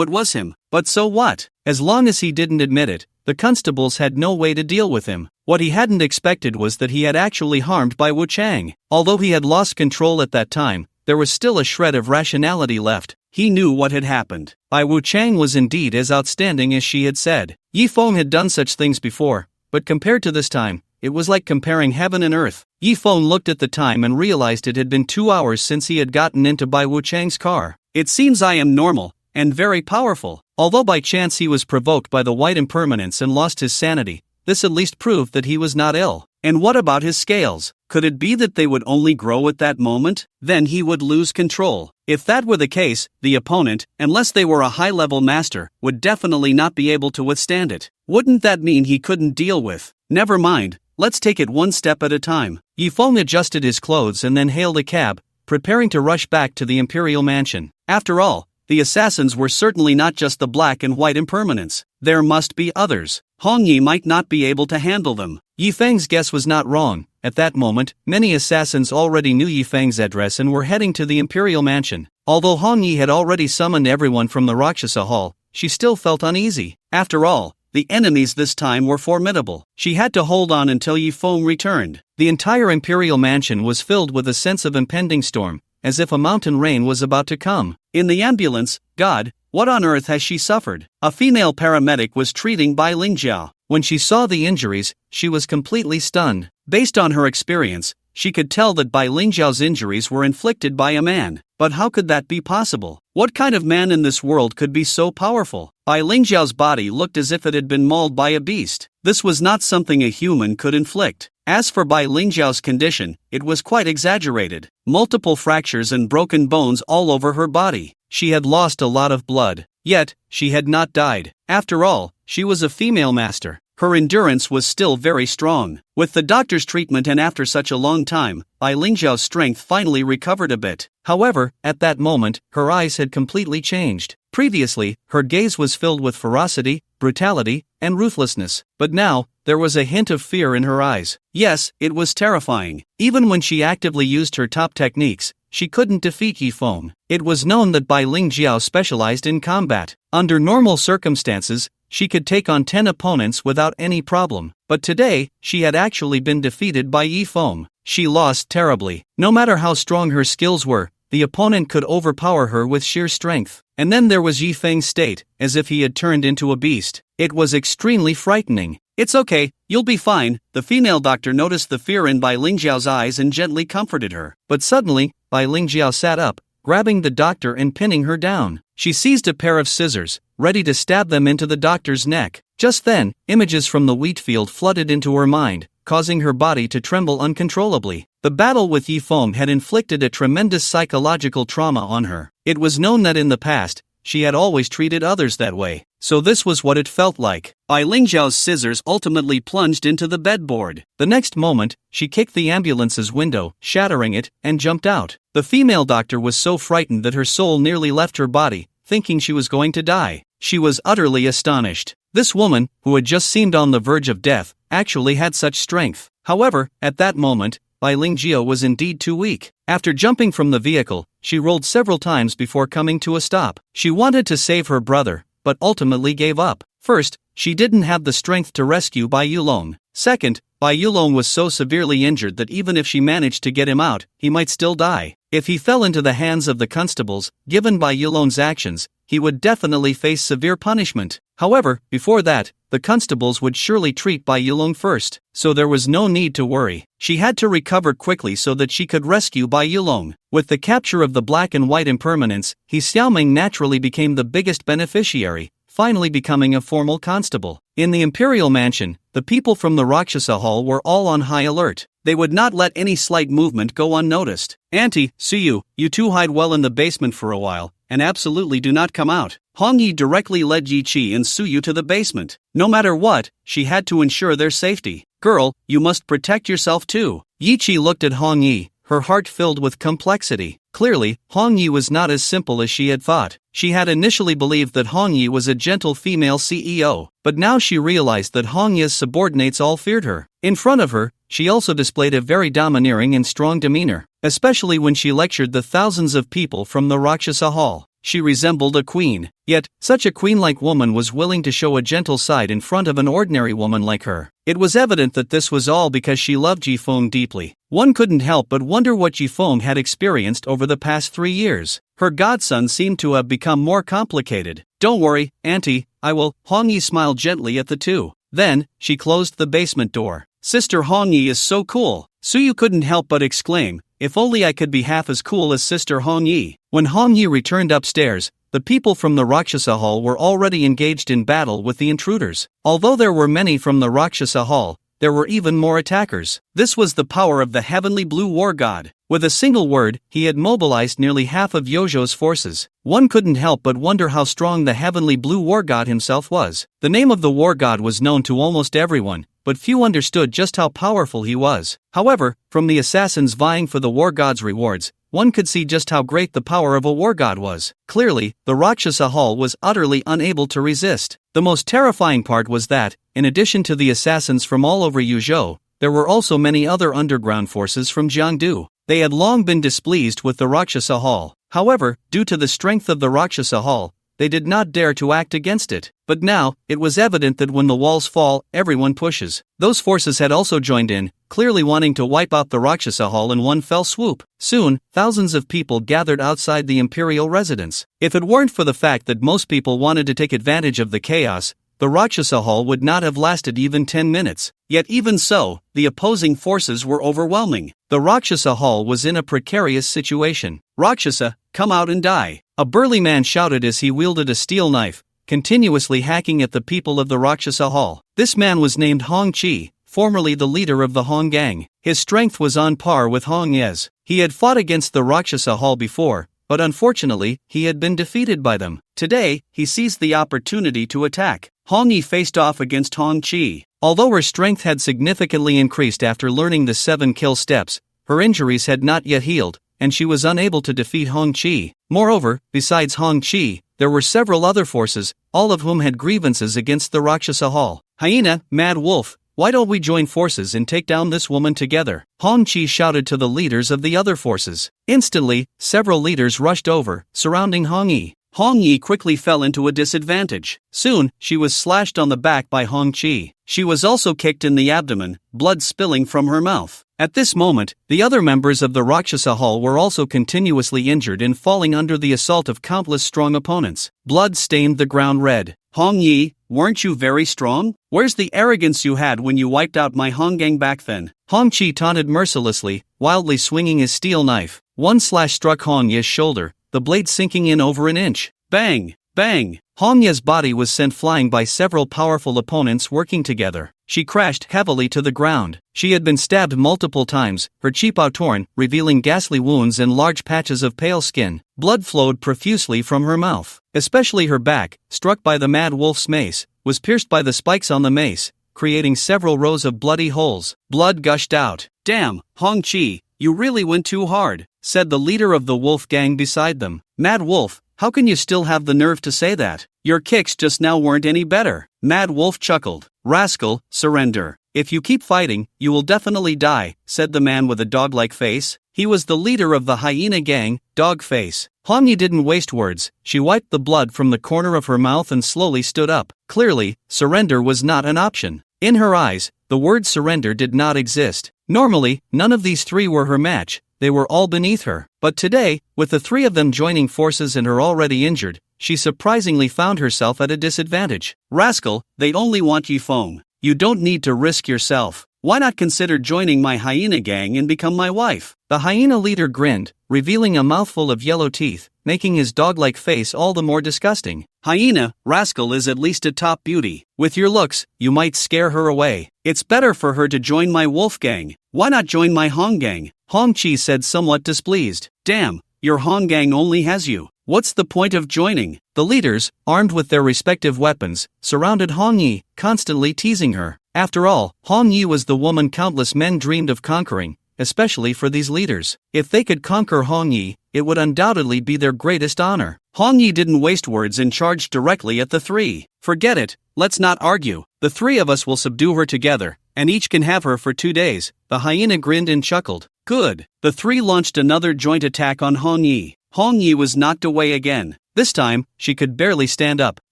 it was him. But so what? As long as he didn't admit it, the constables had no way to deal with him. What he hadn't expected was that he had actually harmed Bai Wuchang. Although he had lost control at that time, there was still a shred of rationality left. He knew what had happened. Bai Wuchang was indeed as outstanding as she had said. Yifeng had done such things before, but compared to this time, it was like comparing heaven and earth. Yifeng looked at the time and realized it had been 2 hours since he had gotten into Bai Wuchang's car. It seems I am normal, and very powerful. Although by chance he was provoked by the white impermanence and lost his sanity, this at least proved that he was not ill. And what about his scales? Could it be that they would only grow at that moment? Then he would lose control. If that were the case, the opponent, unless they were a high-level master, would definitely not be able to withstand it. Wouldn't that mean he couldn't deal with? Never mind, let's take it one step at a time. Yifeng adjusted his clothes and then hailed a cab, preparing to rush back to the imperial mansion. After all, the assassins were certainly not just the black and white impermanents. There must be others. Hong Yi might not be able to handle them. Yifeng's guess was not wrong. At that moment, many assassins already knew Yifeng's address and were heading to the imperial mansion. Although Hong Yi had already summoned everyone from the Rakshasa Hall, she still felt uneasy. After all, the enemies this time were formidable. She had to hold on until Yifeng returned. The entire imperial mansion was filled with a sense of impending storm, as if a mountain rain was about to come. In the ambulance, God, what on earth has she suffered? A female paramedic was treating Bai Lingjiao. When she saw the injuries, she was completely stunned. Based on her experience, she could tell that Bai Lingjiao's injuries were inflicted by a man. But how could that be possible? What kind of man in this world could be so powerful? Bai Lingjiao's body looked as if it had been mauled by a beast. This was not something a human could inflict. As for Bai Lingjiao's condition, it was quite exaggerated. Multiple fractures and broken bones all over her body. She had lost a lot of blood. Yet, she had not died. After all, she was a female master. her endurance was still very strong. With the doctor's treatment and after such a long time, Bai Lingjiao's strength finally recovered a bit. However, at that moment, her eyes had completely changed. Previously, her gaze was filled with ferocity, brutality, and ruthlessness, but now, there was a hint of fear in her eyes. Yes, it was terrifying. Even when she actively used her top techniques, she couldn't defeat Yifeng. It was known that Bai Lingjiao specialized in combat. Under normal circumstances, she could take on 10 opponents without any problem, but today, she had actually been defeated by Yifeng. She lost terribly. No matter how strong her skills were, the opponent could overpower her with sheer strength. And then there was Yifeng's state, as if he had turned into a beast. It was extremely frightening. "It's okay, you'll be fine." The female doctor noticed the fear in Bai Lingjiao's eyes and gently comforted her. But suddenly, Bai Lingjiao sat up, grabbing the doctor and pinning her down. She seized a pair of scissors, ready to stab them into the doctor's neck. Just then, images from the wheat field flooded into her mind, causing her body to tremble uncontrollably. The battle with Yifeng had inflicted a tremendous psychological trauma on her. It was known that in the past, she had always treated others that way, so this was what it felt like. Bai Lingjiao's scissors ultimately plunged into the bedboard. The next moment, she kicked the ambulance's window, shattering it, and jumped out. The female doctor was so frightened that her soul nearly left her body, thinking she was going to die. She was utterly astonished. This woman, who had just seemed on the verge of death, actually had such strength. However, at that moment, Bai Lingjiao was indeed too weak. After jumping from the vehicle, she rolled several times before coming to a stop. She wanted to save her brother, but ultimately gave up. First, she didn't have the strength to rescue Bai Yulong. Second, Bai Yulong was so severely injured that even if she managed to get him out, he might still die. If he fell into the hands of the constables, given Bai Yulong's actions, he would definitely face severe punishment. However, before that, the constables would surely treat Bai Yulong first, so there was no need to worry. She had to recover quickly so that she could rescue Bai Yulong. With the capture of the black and white impermanence, He Xiaoming naturally became the biggest beneficiary, finally becoming a formal constable. In the imperial mansion, the people from the Rakshasa Hall were all on high alert. They would not let any slight movement go unnoticed. "Auntie, Suyu, you two hide well in the basement for a while, and absolutely do not come out." Hong Yi directly led Yi Qi and Suyu to the basement. No matter what, she had to ensure their safety. "Girl, you must protect yourself too." Yi Qi looked at Hong Yi, her heart filled with complexity. Clearly, Hong Yi was not as simple as she had thought. She had initially believed that Hong Yi was a gentle female CEO, but now she realized that Hong Yi's subordinates all feared her. In front of her, she also displayed a very domineering and strong demeanor, especially when she lectured the thousands of people from the Rakshasa Hall. She resembled a queen. Yet, such a queen-like woman was willing to show a gentle side in front of an ordinary woman like her. It was evident that this was all because she loved Yifeng deeply. One couldn't help but wonder what Yifeng had experienced over the past 3 years. Her godson seemed to have become more complicated. "Don't worry, Auntie, I will." Hong Yi smiled gently at the two. Then, she closed the basement door. "Sister Hong Yi is so cool." Suyu couldn't help but exclaim, "If only I could be half as cool as Sister Hong Yi." When Hong Yi returned upstairs, the people from the Rakshasa Hall were already engaged in battle with the intruders. Although there were many from the Rakshasa Hall, there were even more attackers. This was the power of the heavenly blue war god. With a single word, he had mobilized nearly half of Yojo's forces. One couldn't help but wonder how strong the heavenly blue war god himself was. The name of the war god was known to almost everyone, but few understood just how powerful he was. However, from the assassins vying for the war god's rewards, one could see just how great the power of a war god was. Clearly, the Rakshasa Hall was utterly unable to resist. The most terrifying part was that, in addition to the assassins from all over Yuzhou, there were also many other underground forces from Jiangdu. They had long been displeased with the Rakshasa Hall. However, due to the strength of the Rakshasa Hall, they did not dare to act against it. But now, it was evident that when the walls fall, everyone pushes. Those forces had also joined in, clearly wanting to wipe out the Rakshasa Hall in one fell swoop. Soon, thousands of people gathered outside the imperial residence. If it weren't for the fact that most people wanted to take advantage of the chaos, the Rakshasa Hall would not have lasted even 10 minutes. Yet even so, the opposing forces were overwhelming. The Rakshasa Hall was in a precarious situation. "Rakshasa, come out and die." A burly man shouted as he wielded a steel knife, continuously hacking at the people of the Rakshasa Hall. This man was named Hong Chi, formerly the leader of the Hong Gang. His strength was on par with Hong Ye's. He had fought against the Rakshasa Hall before, but unfortunately, he had been defeated by them. Today, he seized the opportunity to attack. Hong Yi faced off against Hong Chi. Although her strength had significantly increased after learning the 7 kill steps, her injuries had not yet healed, and she was unable to defeat Hong Chi. Moreover, besides Hong Chi, there were several other forces, all of whom had grievances against the Rakshasa Hall. Hyena, Mad Wolf, why don't we join forces and take down this woman together? Hong Chi shouted to the leaders of the other forces. Instantly, several leaders rushed over, surrounding Hong Yi. Hong Yi quickly fell into a disadvantage. Soon, she was slashed on the back by Hong Chi. She was also kicked in the abdomen, blood spilling from her mouth. At this moment, the other members of the Rakshasa Hall were also continuously injured and falling under the assault of countless strong opponents. Blood stained the ground red. Hong Yi, weren't you very strong? Where's the arrogance you had when you wiped out my Hong gang back then? Hong Chi taunted mercilessly, wildly swinging his steel knife. One slash struck Hong Yi's shoulder, the blade sinking in over an inch. Bang! Bang! Hong Yi's body was sent flying by several powerful opponents working together. She crashed heavily to the ground. She had been stabbed multiple times, her cheepo torn, revealing ghastly wounds and large patches of pale skin. Blood flowed profusely from her mouth. Especially her back, struck by the Mad Wolf's mace, was pierced by the spikes on the mace, creating several rows of bloody holes. Blood gushed out. Damn, Hong Chi, you really went too hard, said the leader of the wolf gang beside them. Mad Wolf, how can you still have the nerve to say that? Your kicks just now weren't any better. Mad Wolf chuckled. Rascal, surrender. If you keep fighting, you will definitely die, said the man with a dog-like face. He was the leader of the hyena gang, Dogface. Hong Yi didn't waste words. She wiped the blood from the corner of her mouth and slowly stood up. Clearly, surrender was not an option. In her eyes, the word surrender did not exist. Normally, none of these three were her match. They were all beneath her. But today, with the three of them joining forces and her already injured, she surprisingly found herself at a disadvantage. Rascal, they only want Yifeng. You don't need to risk yourself. Why not consider joining my hyena gang and become my wife? The hyena leader grinned, revealing a mouthful of yellow teeth, making his dog-like face all the more disgusting. Hyena, Rascal is at least a top beauty. With your looks, you might scare her away. It's better for her to join my wolf gang. Why not join my Hong gang? Hong Chi said somewhat displeased. Damn, your Hong gang only has you. What's the point of joining? The leaders, armed with their respective weapons, surrounded Hong Yi, constantly teasing her. After all, Hong Yi was the woman countless men dreamed of conquering, especially for these leaders. If they could conquer Hong Yi, it would undoubtedly be their greatest honor. Hong Yi didn't waste words and charged directly at the three. Forget it, let's not argue. The three of us will subdue her together, and each can have her for 2 days. The hyena grinned and chuckled. Good. The three launched another joint attack on Hong Yi. Hong Yi was knocked away again. This time, she could barely stand up.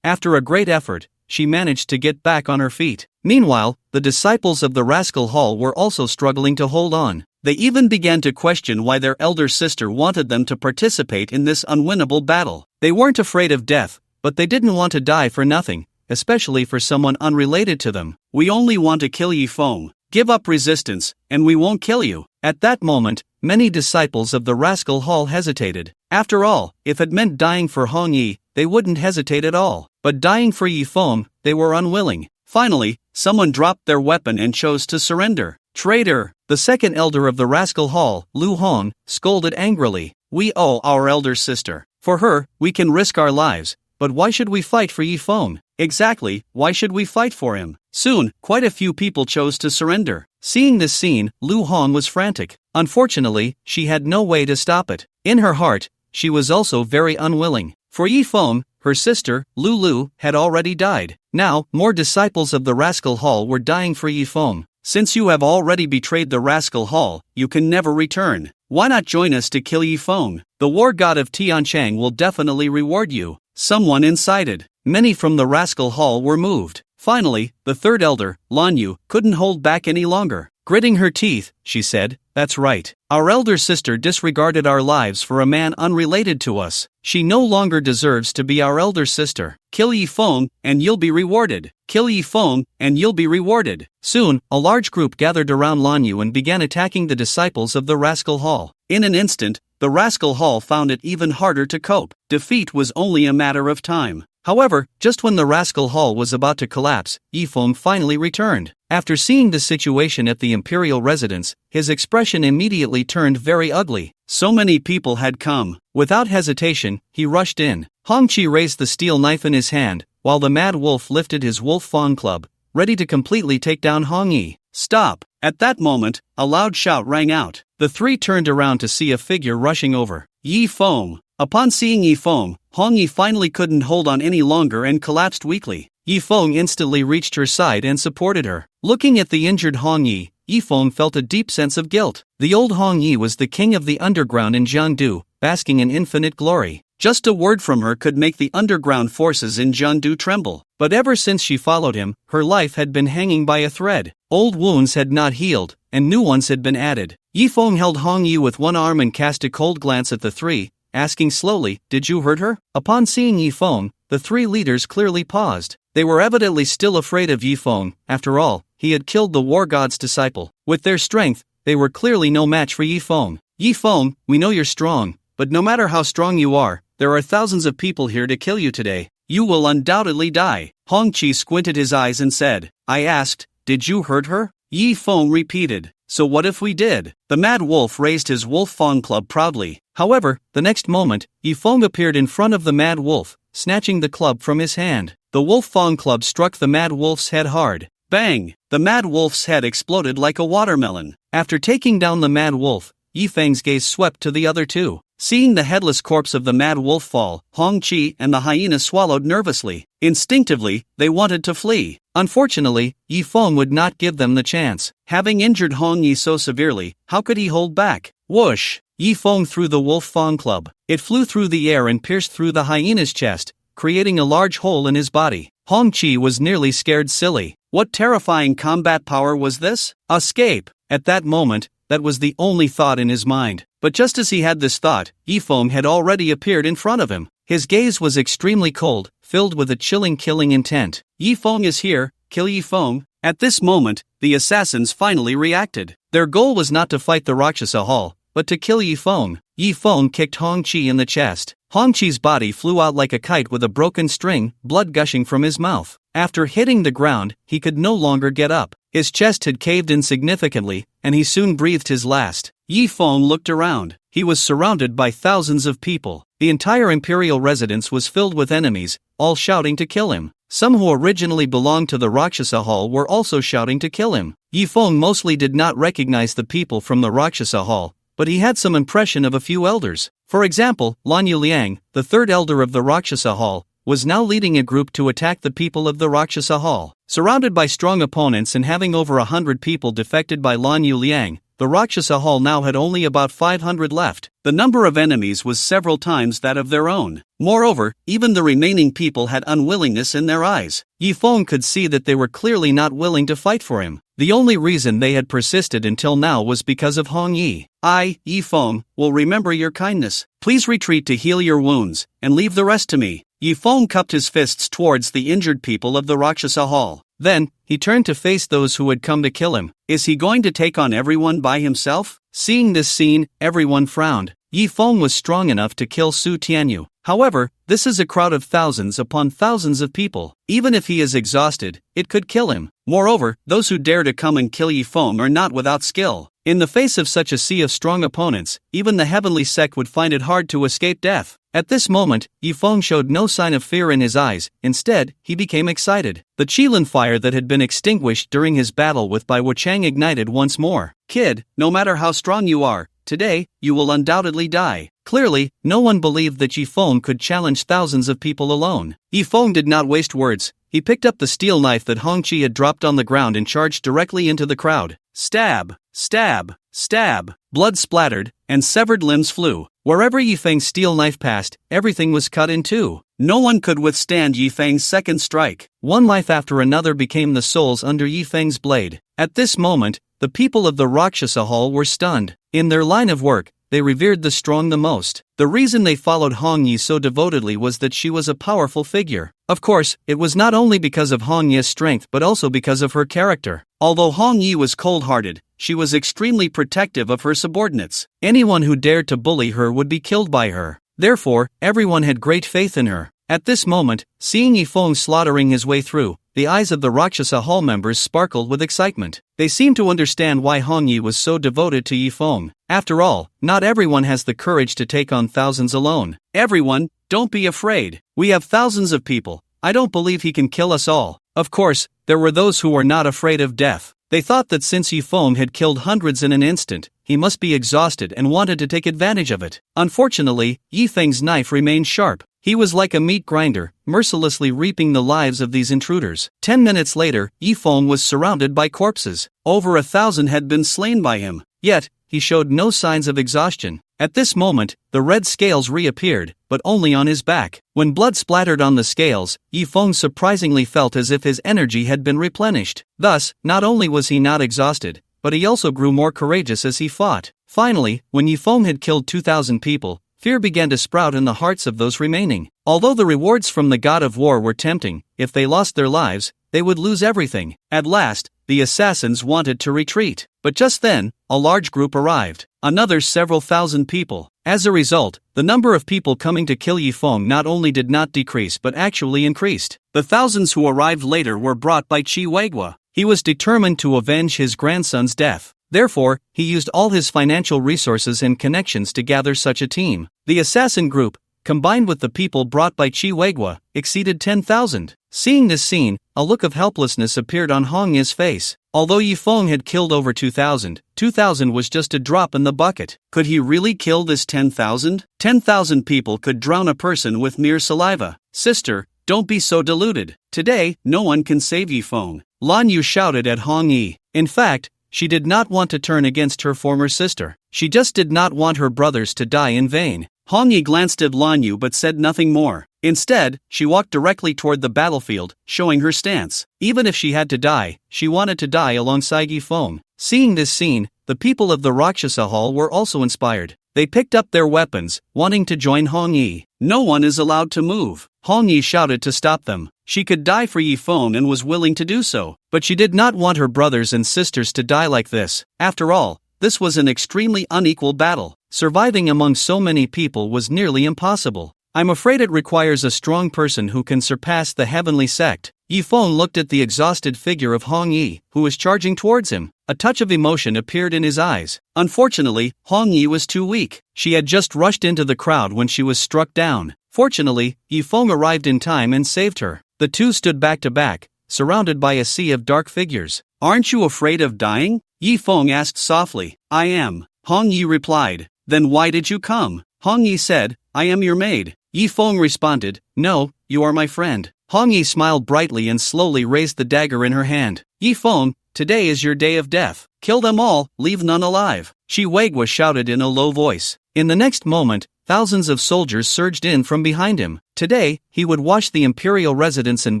After a great effort, she managed to get back on her feet. Meanwhile, the disciples of the Rascal Hall were also struggling to hold on. They even began to question why their elder sister wanted them to participate in this unwinnable battle. They weren't afraid of death, but they didn't want to die for nothing, especially for someone unrelated to them. We only want to kill Yifeng. Give up resistance, and we won't kill you. At that moment, many disciples of the Rascal Hall hesitated. After all, if it meant dying for Hong Yi, they wouldn't hesitate at all. But dying for Yifeng, they were unwilling. Finally, someone dropped their weapon and chose to surrender. Traitor! The second elder of the Rascal Hall, Lu Hong, scolded angrily. We owe our elder sister. For her, we can risk our lives. But why should we fight for Yifeng? Exactly, why should we fight for him? Soon, quite a few people chose to surrender. Seeing this scene, Lu Hong was frantic. Unfortunately, she had no way to stop it. In her heart, she was also very unwilling. For Yifeng, her sister, Lulu, had already died. Now, more disciples of the Rascal Hall were dying for Yifeng. Since you have already betrayed the Rascal Hall, you can never return. Why not join us to kill Yifeng? The war god of Tianchang will definitely reward you. Someone incited. Many from the Rascal Hall were moved. Finally, the third elder, Lan Yu, couldn't hold back any longer. Gritting her teeth, she said, "That's right. Our elder sister disregarded our lives for a man unrelated to us. She no longer deserves to be our elder sister. Kill Yifeng, and you'll be rewarded. Kill Yifeng, and you'll be rewarded." Soon, a large group gathered around Lan Yu and began attacking the disciples of the Rascal Hall. In an instant, the Rascal Hall found it even harder to cope. Defeat was only a matter of time. However, just when the rascal hall was about to collapse, Yifeng finally returned. After seeing the situation at the imperial residence, his expression immediately turned very ugly. So many people had come. Without hesitation, he rushed in. Hongqi raised the steel knife in his hand, while the mad wolf lifted his wolf fawn club, ready to completely take down Hong Yi. Stop! At that moment, a loud shout rang out. The three turned around to see a figure rushing over. Yifeng. Upon seeing Yifeng, Hong Yi finally couldn't hold on any longer and collapsed weakly. Yifeng instantly reached her side and supported her. Looking at the injured Hong Yi, Yifeng felt a deep sense of guilt. The old Hong Yi was the king of the underground in Jiangdu, basking in infinite glory. Just a word from her could make the underground forces in Jiangdu tremble. But ever since she followed him, her life had been hanging by a thread. Old wounds had not healed, and new ones had been added. Yifeng held Hong Yi with one arm and cast a cold glance at the three, asking slowly, "Did you hurt her?" Upon seeing Yifeng, the three leaders clearly paused. They were evidently still afraid of Yifeng. After all, he had killed the war god's disciple. With their strength, they were clearly no match for Yifeng. "Yifeng, we know you're strong, but no matter how strong you are, there are thousands of people here to kill you today. You will undoubtedly die." Hongqi squinted his eyes and said, "I asked, did you hurt her?" Yifeng repeated, "So what if we did?" The mad wolf raised his wolf fawn club proudly. However, the next moment, Yifeng appeared in front of the mad wolf, snatching the club from his hand. The wolf fawn club struck the mad wolf's head hard. Bang! The mad wolf's head exploded like a watermelon. After taking down the mad wolf, Yifeng's gaze swept to the other two. Seeing the headless corpse of the mad wolf fall, Hongqi and the hyena swallowed nervously. Instinctively, they wanted to flee. Unfortunately, Yifeng would not give them the chance. Having injured Hong Yi so severely, how could he hold back? Whoosh! Yifeng threw the wolf fawn club. It flew through the air and pierced through the hyena's chest, creating a large hole in his body. Hongqi was nearly scared silly. What terrifying combat power was this? Escape! At that moment, that was the only thought in his mind. But just as he had this thought, Yifeng had already appeared in front of him. His gaze was extremely cold, filled with a chilling killing intent. Yifeng is here, kill Yifeng. At this moment, the assassins finally reacted. Their goal was not to fight the Rakshasa Hall, but to kill Yifeng. Yifeng kicked Hongqi in the chest. Hongqi's body flew out like a kite with a broken string, blood gushing from his mouth. After hitting the ground, he could no longer get up. His chest had caved in significantly, and he soon breathed his last. Yifeng looked around. He was surrounded by thousands of people. The entire imperial residence was filled with enemies, all shouting to kill him. Some who originally belonged to the Rakshasa Hall were also shouting to kill him. Yifeng mostly did not recognize the people from the Rakshasa Hall, but he had some impression of a few elders. For example, Lan Yuliang, the third elder of the Rakshasa Hall, was now leading a group to attack the people of the Rakshasa Hall. Surrounded by strong opponents and having over 100 people defected by Lan Yuliang, the Rakshasa Hall now had only about 500 left. The number of enemies was several times that of their own. Moreover, even the remaining people had unwillingness in their eyes. Yifeng could see that they were clearly not willing to fight for him. The only reason they had persisted until now was because of Hong Yi. I, Yifeng, will remember your kindness. Please retreat to heal your wounds, and leave the rest to me. Yifeng cupped his fists towards the injured people of the Rakshasa Hall. Then, he turned to face those who had come to kill him. Is he going to take on everyone by himself? Seeing this scene, everyone frowned. Yifeng was strong enough to kill Su Tianyu. However, this is a crowd of thousands upon thousands of people. Even if he is exhausted, it could kill him. Moreover, those who dare to come and kill Yifeng are not without skill. In the face of such a sea of strong opponents, even the heavenly sect would find it hard to escape death. At this moment, Yifeng showed no sign of fear in his eyes. Instead, he became excited. The Qilin fire that had been extinguished during his battle with Bai Wuchang ignited once more. Kid, no matter how strong you are, today, you will undoubtedly die. Clearly, no one believed that Yifeng could challenge thousands of people alone. Yifeng did not waste words. He picked up the steel knife that Hongqi had dropped on the ground and charged directly into the crowd. Stab! Stab! Stab! Blood splattered, and severed limbs flew. Wherever Yifeng's steel knife passed, everything was cut in two. No one could withstand Yifeng's second strike. One life after another became the souls under Yifeng's blade. At this moment, the people of the Rakshasa Hall were stunned. In their line of work, they revered the strong the most. The reason they followed Hong Yi so devotedly was that she was a powerful figure. Of course, it was not only because of Hong Yi's strength but also because of her character. Although Hong Yi was cold-hearted, she was extremely protective of her subordinates. Anyone who dared to bully her would be killed by her. Therefore, everyone had great faith in her. At this moment, seeing Yifeng slaughtering his way through, the eyes of the Rakshasa Hall members sparkled with excitement. They seemed to understand why Hong Yi was so devoted to Yifeng. After all, not everyone has the courage to take on thousands alone. Everyone, don't be afraid. We have thousands of people. I don't believe he can kill us all. Of course, there were those who were not afraid of death. They thought that since Yifeng had killed hundreds in an instant, he must be exhausted and wanted to take advantage of it. Unfortunately, Yifeng's knife remained sharp. He was like a meat grinder, mercilessly reaping the lives of these intruders. 10 minutes later, Yifeng was surrounded by corpses. Over 1,000 had been slain by him. Yet, he showed no signs of exhaustion. At this moment, the red scales reappeared, but only on his back. When blood splattered on the scales, Yifeng surprisingly felt as if his energy had been replenished. Thus, not only was he not exhausted, but he also grew more courageous as he fought. Finally, when Yifeng had killed 2,000 people, fear began to sprout in the hearts of those remaining. Although the rewards from the god of war were tempting, if they lost their lives, they would lose everything. At last, the assassins wanted to retreat. But just then, a large group arrived. Another several thousand people. As a result, the number of people coming to kill Yifeng not only did not decrease but actually increased. The thousands who arrived later were brought by Chi Weigua. He was determined to avenge his grandson's death. Therefore, he used all his financial resources and connections to gather such a team. The assassin group, combined with the people brought by Chi Weigua, exceeded 10,000. Seeing this scene, a look of helplessness appeared on Hong Yi's face. Although Yifeng had killed over 2,000, 2,000 was just a drop in the bucket. Could he really kill this 10,000? 10,000 people could drown a person with mere saliva. Sister, don't be so deluded. Today, no one can save Yifeng. Lan Yu shouted at Hong Yi. In fact, she did not want to turn against her former sister. She just did not want her brothers to die in vain. Hong Yi glanced at Lan Yu but said nothing more. Instead, she walked directly toward the battlefield, showing her stance. Even if she had to die, she wanted to die alongside Yifeng. Seeing this scene, the people of the Rakshasa Hall were also inspired. They picked up their weapons, wanting to join Hong Yi. No one is allowed to move. Hong Yi shouted to stop them. She could die for Yifeng and was willing to do so, but she did not want her brothers and sisters to die like this. After all, this was an extremely unequal battle. Surviving among so many people was nearly impossible. I'm afraid it requires a strong person who can surpass the heavenly sect. Yifeng looked at the exhausted figure of Hong Yi, who was charging towards him. A touch of emotion appeared in his eyes. Unfortunately, Hong Yi was too weak. She had just rushed into the crowd when she was struck down. Fortunately, Yifeng arrived in time and saved her. The two stood back to back, surrounded by a sea of dark figures. Aren't you afraid of dying? Yifeng asked softly. I am. Hong Yi replied. Then why did you come? Hong Yi said, I am your maid. Yifeng responded, No, you are my friend. Hong Yi smiled brightly and slowly raised the dagger in her hand. Yifeng, today is your day of death. Kill them all, leave none alive. Chi Weigua shouted in a low voice. In the next moment, thousands of soldiers surged in from behind him. Today, he would wash the imperial residence in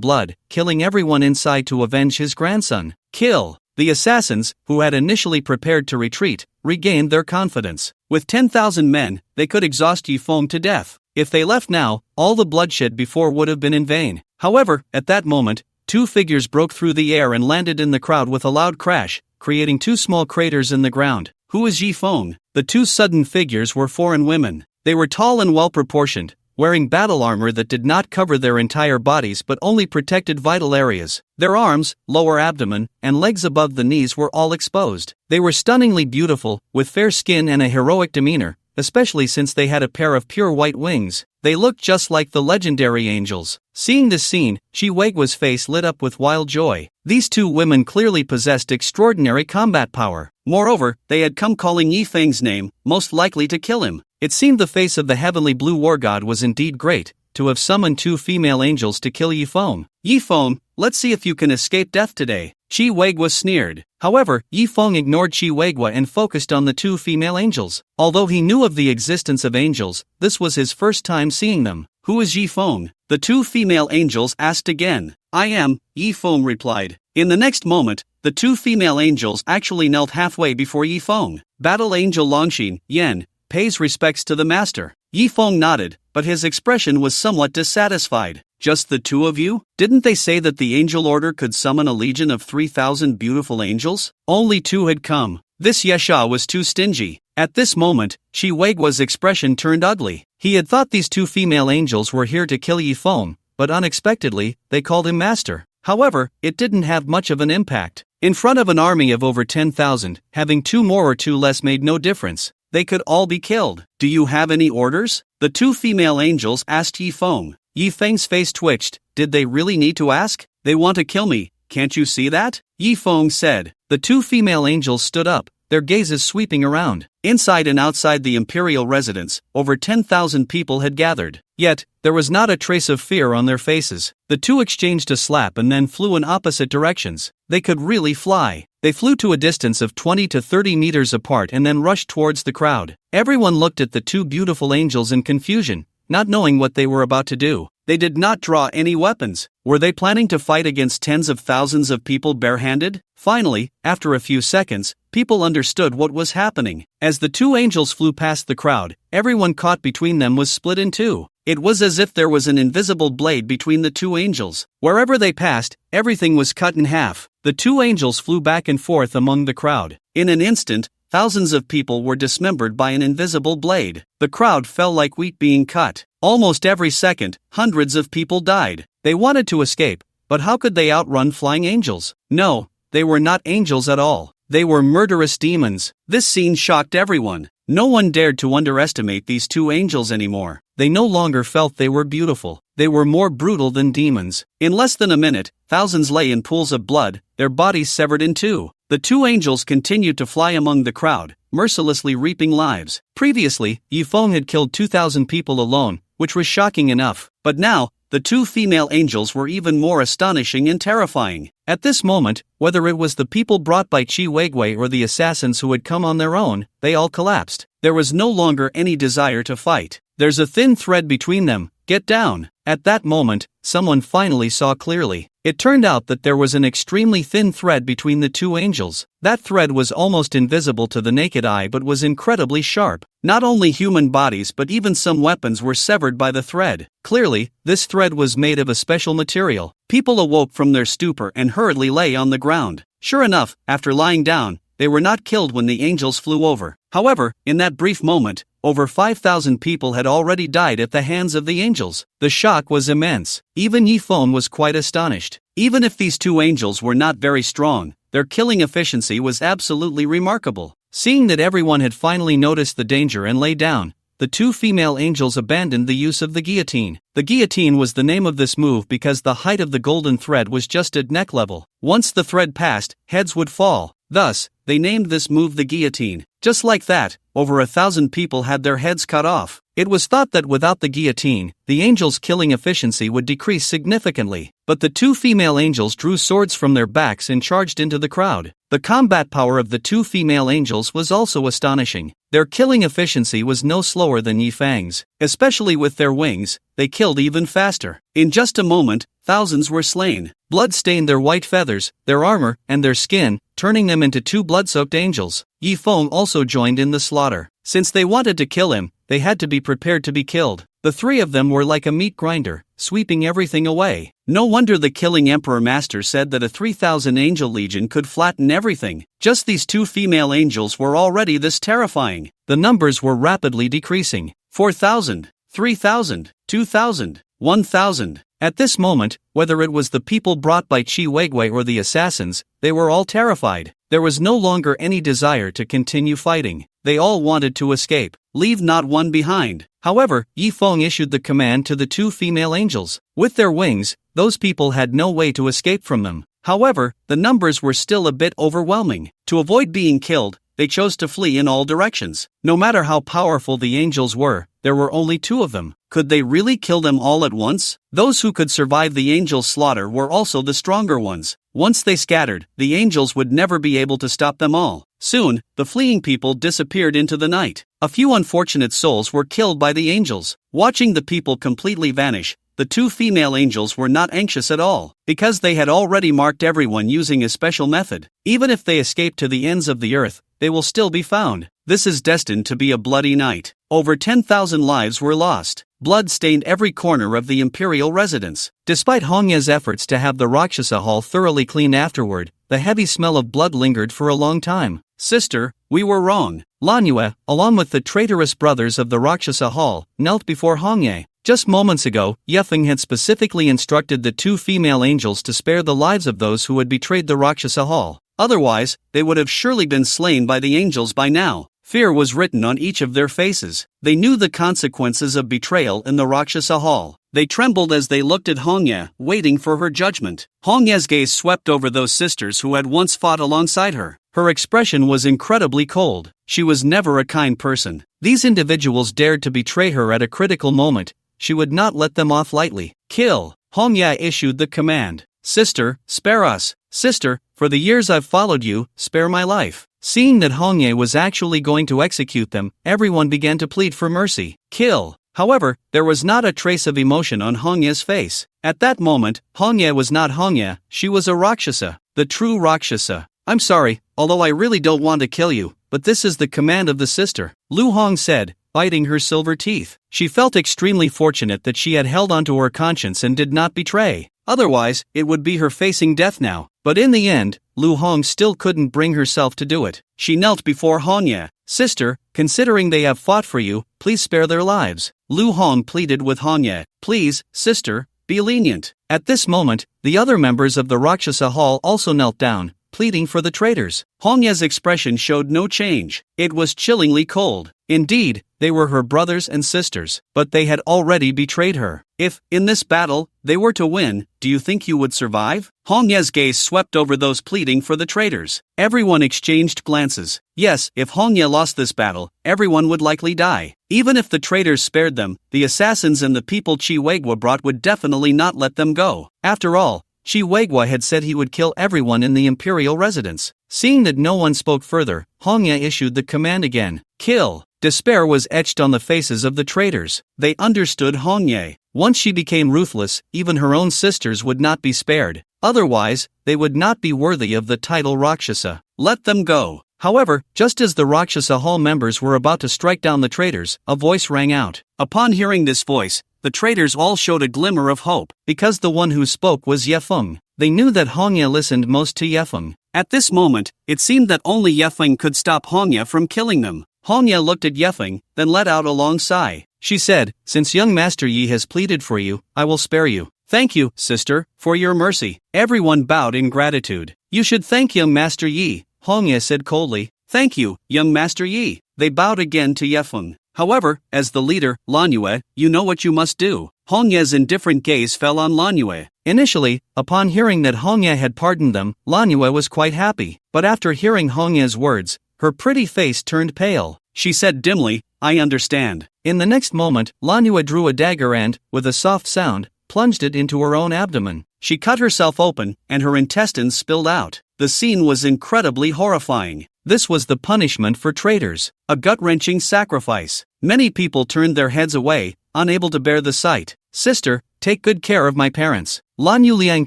blood, killing everyone inside to avenge his grandson. Kill! The assassins, who had initially prepared to retreat, regained their confidence. With 10,000 men, they could exhaust Yifeng to death. If they left now, all the bloodshed before would have been in vain. However, at that moment, two figures broke through the air and landed in the crowd with a loud crash, creating two small craters in the ground. Who is Yifeng? The two sudden figures were foreign women. They were tall and well-proportioned, wearing battle armor that did not cover their entire bodies but only protected vital areas. Their arms, lower abdomen, and legs above the knees were all exposed. They were stunningly beautiful, with fair skin and a heroic demeanor, especially since they had a pair of pure white wings. They looked just like the legendary angels. Seeing this scene, Chi Weigua's face lit up with wild joy. These two women clearly possessed extraordinary combat power. Moreover, they had come calling Yifeng's name, most likely to kill him. It seemed the face of the heavenly blue war god was indeed great, to have summoned two female angels to kill Yifeng. Yifeng, let's see if you can escape death today. Chi Weigua sneered. However, Yifeng ignored Chi Weigua and focused on the two female angels. Although he knew of the existence of angels, this was his first time seeing them. Who is Yifeng? The two female angels asked again. I am, Yifeng replied. In the next moment, the two female angels actually knelt halfway before Yifeng. Battle Angel Longxin, Yen, pays respects to the master. Yifeng nodded, but his expression was somewhat dissatisfied. Just the two of you? Didn't they say that the angel order could summon a legion of 3,000 beautiful angels? Only two had come. This Yesha was too stingy. At this moment, Chi Weigua's expression turned ugly. He had thought these two female angels were here to kill Yifeng, but unexpectedly, they called him master. However, it didn't have much of an impact. In front of an army of over 10,000, having two more or two less made no difference. They could all be killed. Do you have any orders? The two female angels asked Yifeng. Yifeng's face twitched. Did they really need to ask? They want to kill me, can't you see that? Yifeng said. The two female angels stood up, their gazes sweeping around. Inside and outside the imperial residence, over 10,000 people had gathered. Yet, there was not a trace of fear on their faces. The two exchanged a slap and then flew in opposite directions. They could really fly. They flew to a distance of 20 to 30 meters apart and then rushed towards the crowd. Everyone looked at the two beautiful angels in confusion, not knowing what they were about to do. They did not draw any weapons. Were they planning to fight against tens of thousands of people barehanded? Finally, after a few seconds, people understood what was happening. As the two angels flew past the crowd, everyone caught between them was split in two. It was as if there was an invisible blade between the two angels. Wherever they passed, everything was cut in half. The two angels flew back and forth among the crowd. In an instant, thousands of people were dismembered by an invisible blade. The crowd fell like wheat being cut. Almost every second, hundreds of people died. They wanted to escape, but how could they outrun flying angels? No, they were not angels at all. They were murderous demons. This scene shocked everyone. No one dared to underestimate these two angels anymore. They no longer felt they were beautiful. They were more brutal than demons. In less than a minute, thousands lay in pools of blood, their bodies severed in two. The two angels continued to fly among the crowd, mercilessly reaping lives. Previously, Yifeng had killed 2,000 people alone, which was shocking enough. But now, the two female angels were even more astonishing and terrifying. At this moment, whether it was the people brought by Chi Weigui or the assassins who had come on their own, they all collapsed. There was no longer any desire to fight. There's a thin thread between them. Get down. At that moment, someone finally saw clearly. It turned out that there was an extremely thin thread between the two angels. That thread was almost invisible to the naked eye but was incredibly sharp. Not only human bodies but even some weapons were severed by the thread. Clearly, this thread was made of a special material. People awoke from their stupor and hurriedly lay on the ground. Sure enough, after lying down, they were not killed when the angels flew over. However, in that brief moment, over 5,000 people had already died at the hands of the angels. The shock was immense. Even Yifeng was quite astonished. Even if these two angels were not very strong, their killing efficiency was absolutely remarkable. Seeing that everyone had finally noticed the danger and lay down, the two female angels abandoned the use of the guillotine. The guillotine was the name of this move because the height of the golden thread was just at neck level. Once the thread passed, heads would fall. Thus, they named this move the guillotine. Just like that, over 1,000 people had their heads cut off. It was thought that without the guillotine, the angels' killing efficiency would decrease significantly. But the two female angels drew swords from their backs and charged into the crowd. The combat power of the two female angels was also astonishing. Their killing efficiency was no slower than Yifeng's. Especially with their wings, they killed even faster. In just a moment, thousands were slain. Blood stained their white feathers, their armor, and their skin, turning them into two blood-soaked angels. Yifeng also joined in the slaughter. Since they wanted to kill him, they had to be prepared to be killed. The three of them were like a meat grinder, sweeping everything away. No wonder the killing Emperor Master said that a 3,000 angel legion could flatten everything. Just these two female angels were already this terrifying. The numbers were rapidly decreasing. 4,000, 3,000, 2,000, 1,000. At this moment, whether it was the people brought by Chi Weigui or the assassins, they were all terrified. There was no longer any desire to continue fighting. They all wanted to escape. Leave not one behind. However, Yifeng issued the command to the two female angels. With their wings, those people had no way to escape from them. However, the numbers were still a bit overwhelming. To avoid being killed, they chose to flee in all directions. No matter how powerful the angels were, there were only two of them. Could they really kill them all at once? Those who could survive the angels' slaughter were also the stronger ones. Once they scattered, the angels would never be able to stop them all. Soon, the fleeing people disappeared into the night. A few unfortunate souls were killed by the angels. Watching the people completely vanish, the two female angels were not anxious at all, because they had already marked everyone using a special method. Even if they escape to the ends of the earth, they will still be found. This is destined to be a bloody night. Over 10,000 lives were lost. Blood stained every corner of the imperial residence. Despite Hongya's efforts to have the Rakshasa hall thoroughly cleaned afterward, the heavy smell of blood lingered for a long time. Sister, we were wrong. Lan Yue, along with the traitorous brothers of the Rakshasa Hall, knelt before Hong Ye. Just moments ago, Yefeng had specifically instructed the two female angels to spare the lives of those who had betrayed the Rakshasa Hall. Otherwise, they would have surely been slain by the angels by now. Fear was written on each of their faces. They knew the consequences of betrayal in the Rakshasa Hall. They trembled as they looked at Hong Ye, waiting for her judgment. Hong Ye's gaze swept over those sisters who had once fought alongside her. Her expression was incredibly cold. She was never a kind person. These individuals dared to betray her at a critical moment. She would not let them off lightly. Kill! Hong Ye issued the command. Sister, spare us. Sister, for the years I've followed you, spare my life. Seeing that Hong Ye was actually going to execute them, everyone began to plead for mercy. Kill! However, there was not a trace of emotion on Hong Ye's face. At that moment, Hong Ye was not Hong Ye, she was a Rakshasa, the true Rakshasa. I'm sorry, although I really don't want to kill you, but this is the command of the sister, Lu Hong said, biting her silver teeth. She felt extremely fortunate that she had held onto her conscience and did not betray. Otherwise, it would be her facing death now. But in the end, Lu Hong still couldn't bring herself to do it. She knelt before Hong Ye. Sister, considering they have fought for you, please spare their lives. Lu Hong pleaded with Hong Ye. Please, sister, be lenient. At this moment, the other members of the Rakshasa Hall also knelt down, pleading for the traitors. Hong Ye's expression showed no change. It was chillingly cold. Indeed, they were her brothers and sisters, but they had already betrayed her. If, in this battle, they were to win, do you think you would survive? Hong Ye's gaze swept over those pleading for the traitors. Everyone exchanged glances. Yes, if Hong Ye lost this battle, everyone would likely die. Even if the traitors spared them, the assassins and the people Chi Weigwa brought would definitely not let them go. After all, Chi Weigwa had said he would kill everyone in the imperial residence. Seeing that no one spoke further, Hong Ye issued the command again. Kill! Despair was etched on the faces of the traitors. They understood Hong Ye. Once she became ruthless, even her own sisters would not be spared. Otherwise, they would not be worthy of the title Rakshasa. Let them go. However, just as the Rakshasa Hall members were about to strike down the traitors, a voice rang out. Upon hearing this voice, the traitors all showed a glimmer of hope, because the one who spoke was Yefeng. They knew that Hong Ye listened most to Yefeng. At this moment, it seemed that only Yefeng could stop Hong Ye from killing them. Hong Ye looked at Yefeng, then let out a long sigh. She said, since young Master Yi has pleaded for you, I will spare you. Thank you, sister, for your mercy. Everyone bowed in gratitude. You should thank young Master Yi, Hong Ye said coldly. Thank you, young Master Yi. They bowed again to Yefeng. However, as the leader, Lan Yue, you know what you must do. Hong Ye's indifferent gaze fell on Lan Yue. Initially, upon hearing that Hong Ye had pardoned them, Lan Yue was quite happy. But after hearing Hong Ye's words, her pretty face turned pale. She said dimly, I understand. In the next moment, Lan Yue drew a dagger and, with a soft sound, plunged it into her own abdomen. She cut herself open, and her intestines spilled out. The scene was incredibly horrifying. This was the punishment for traitors, a gut-wrenching sacrifice. Many people turned their heads away, unable to bear the sight. Sister, take good care of my parents. Lan Yuliang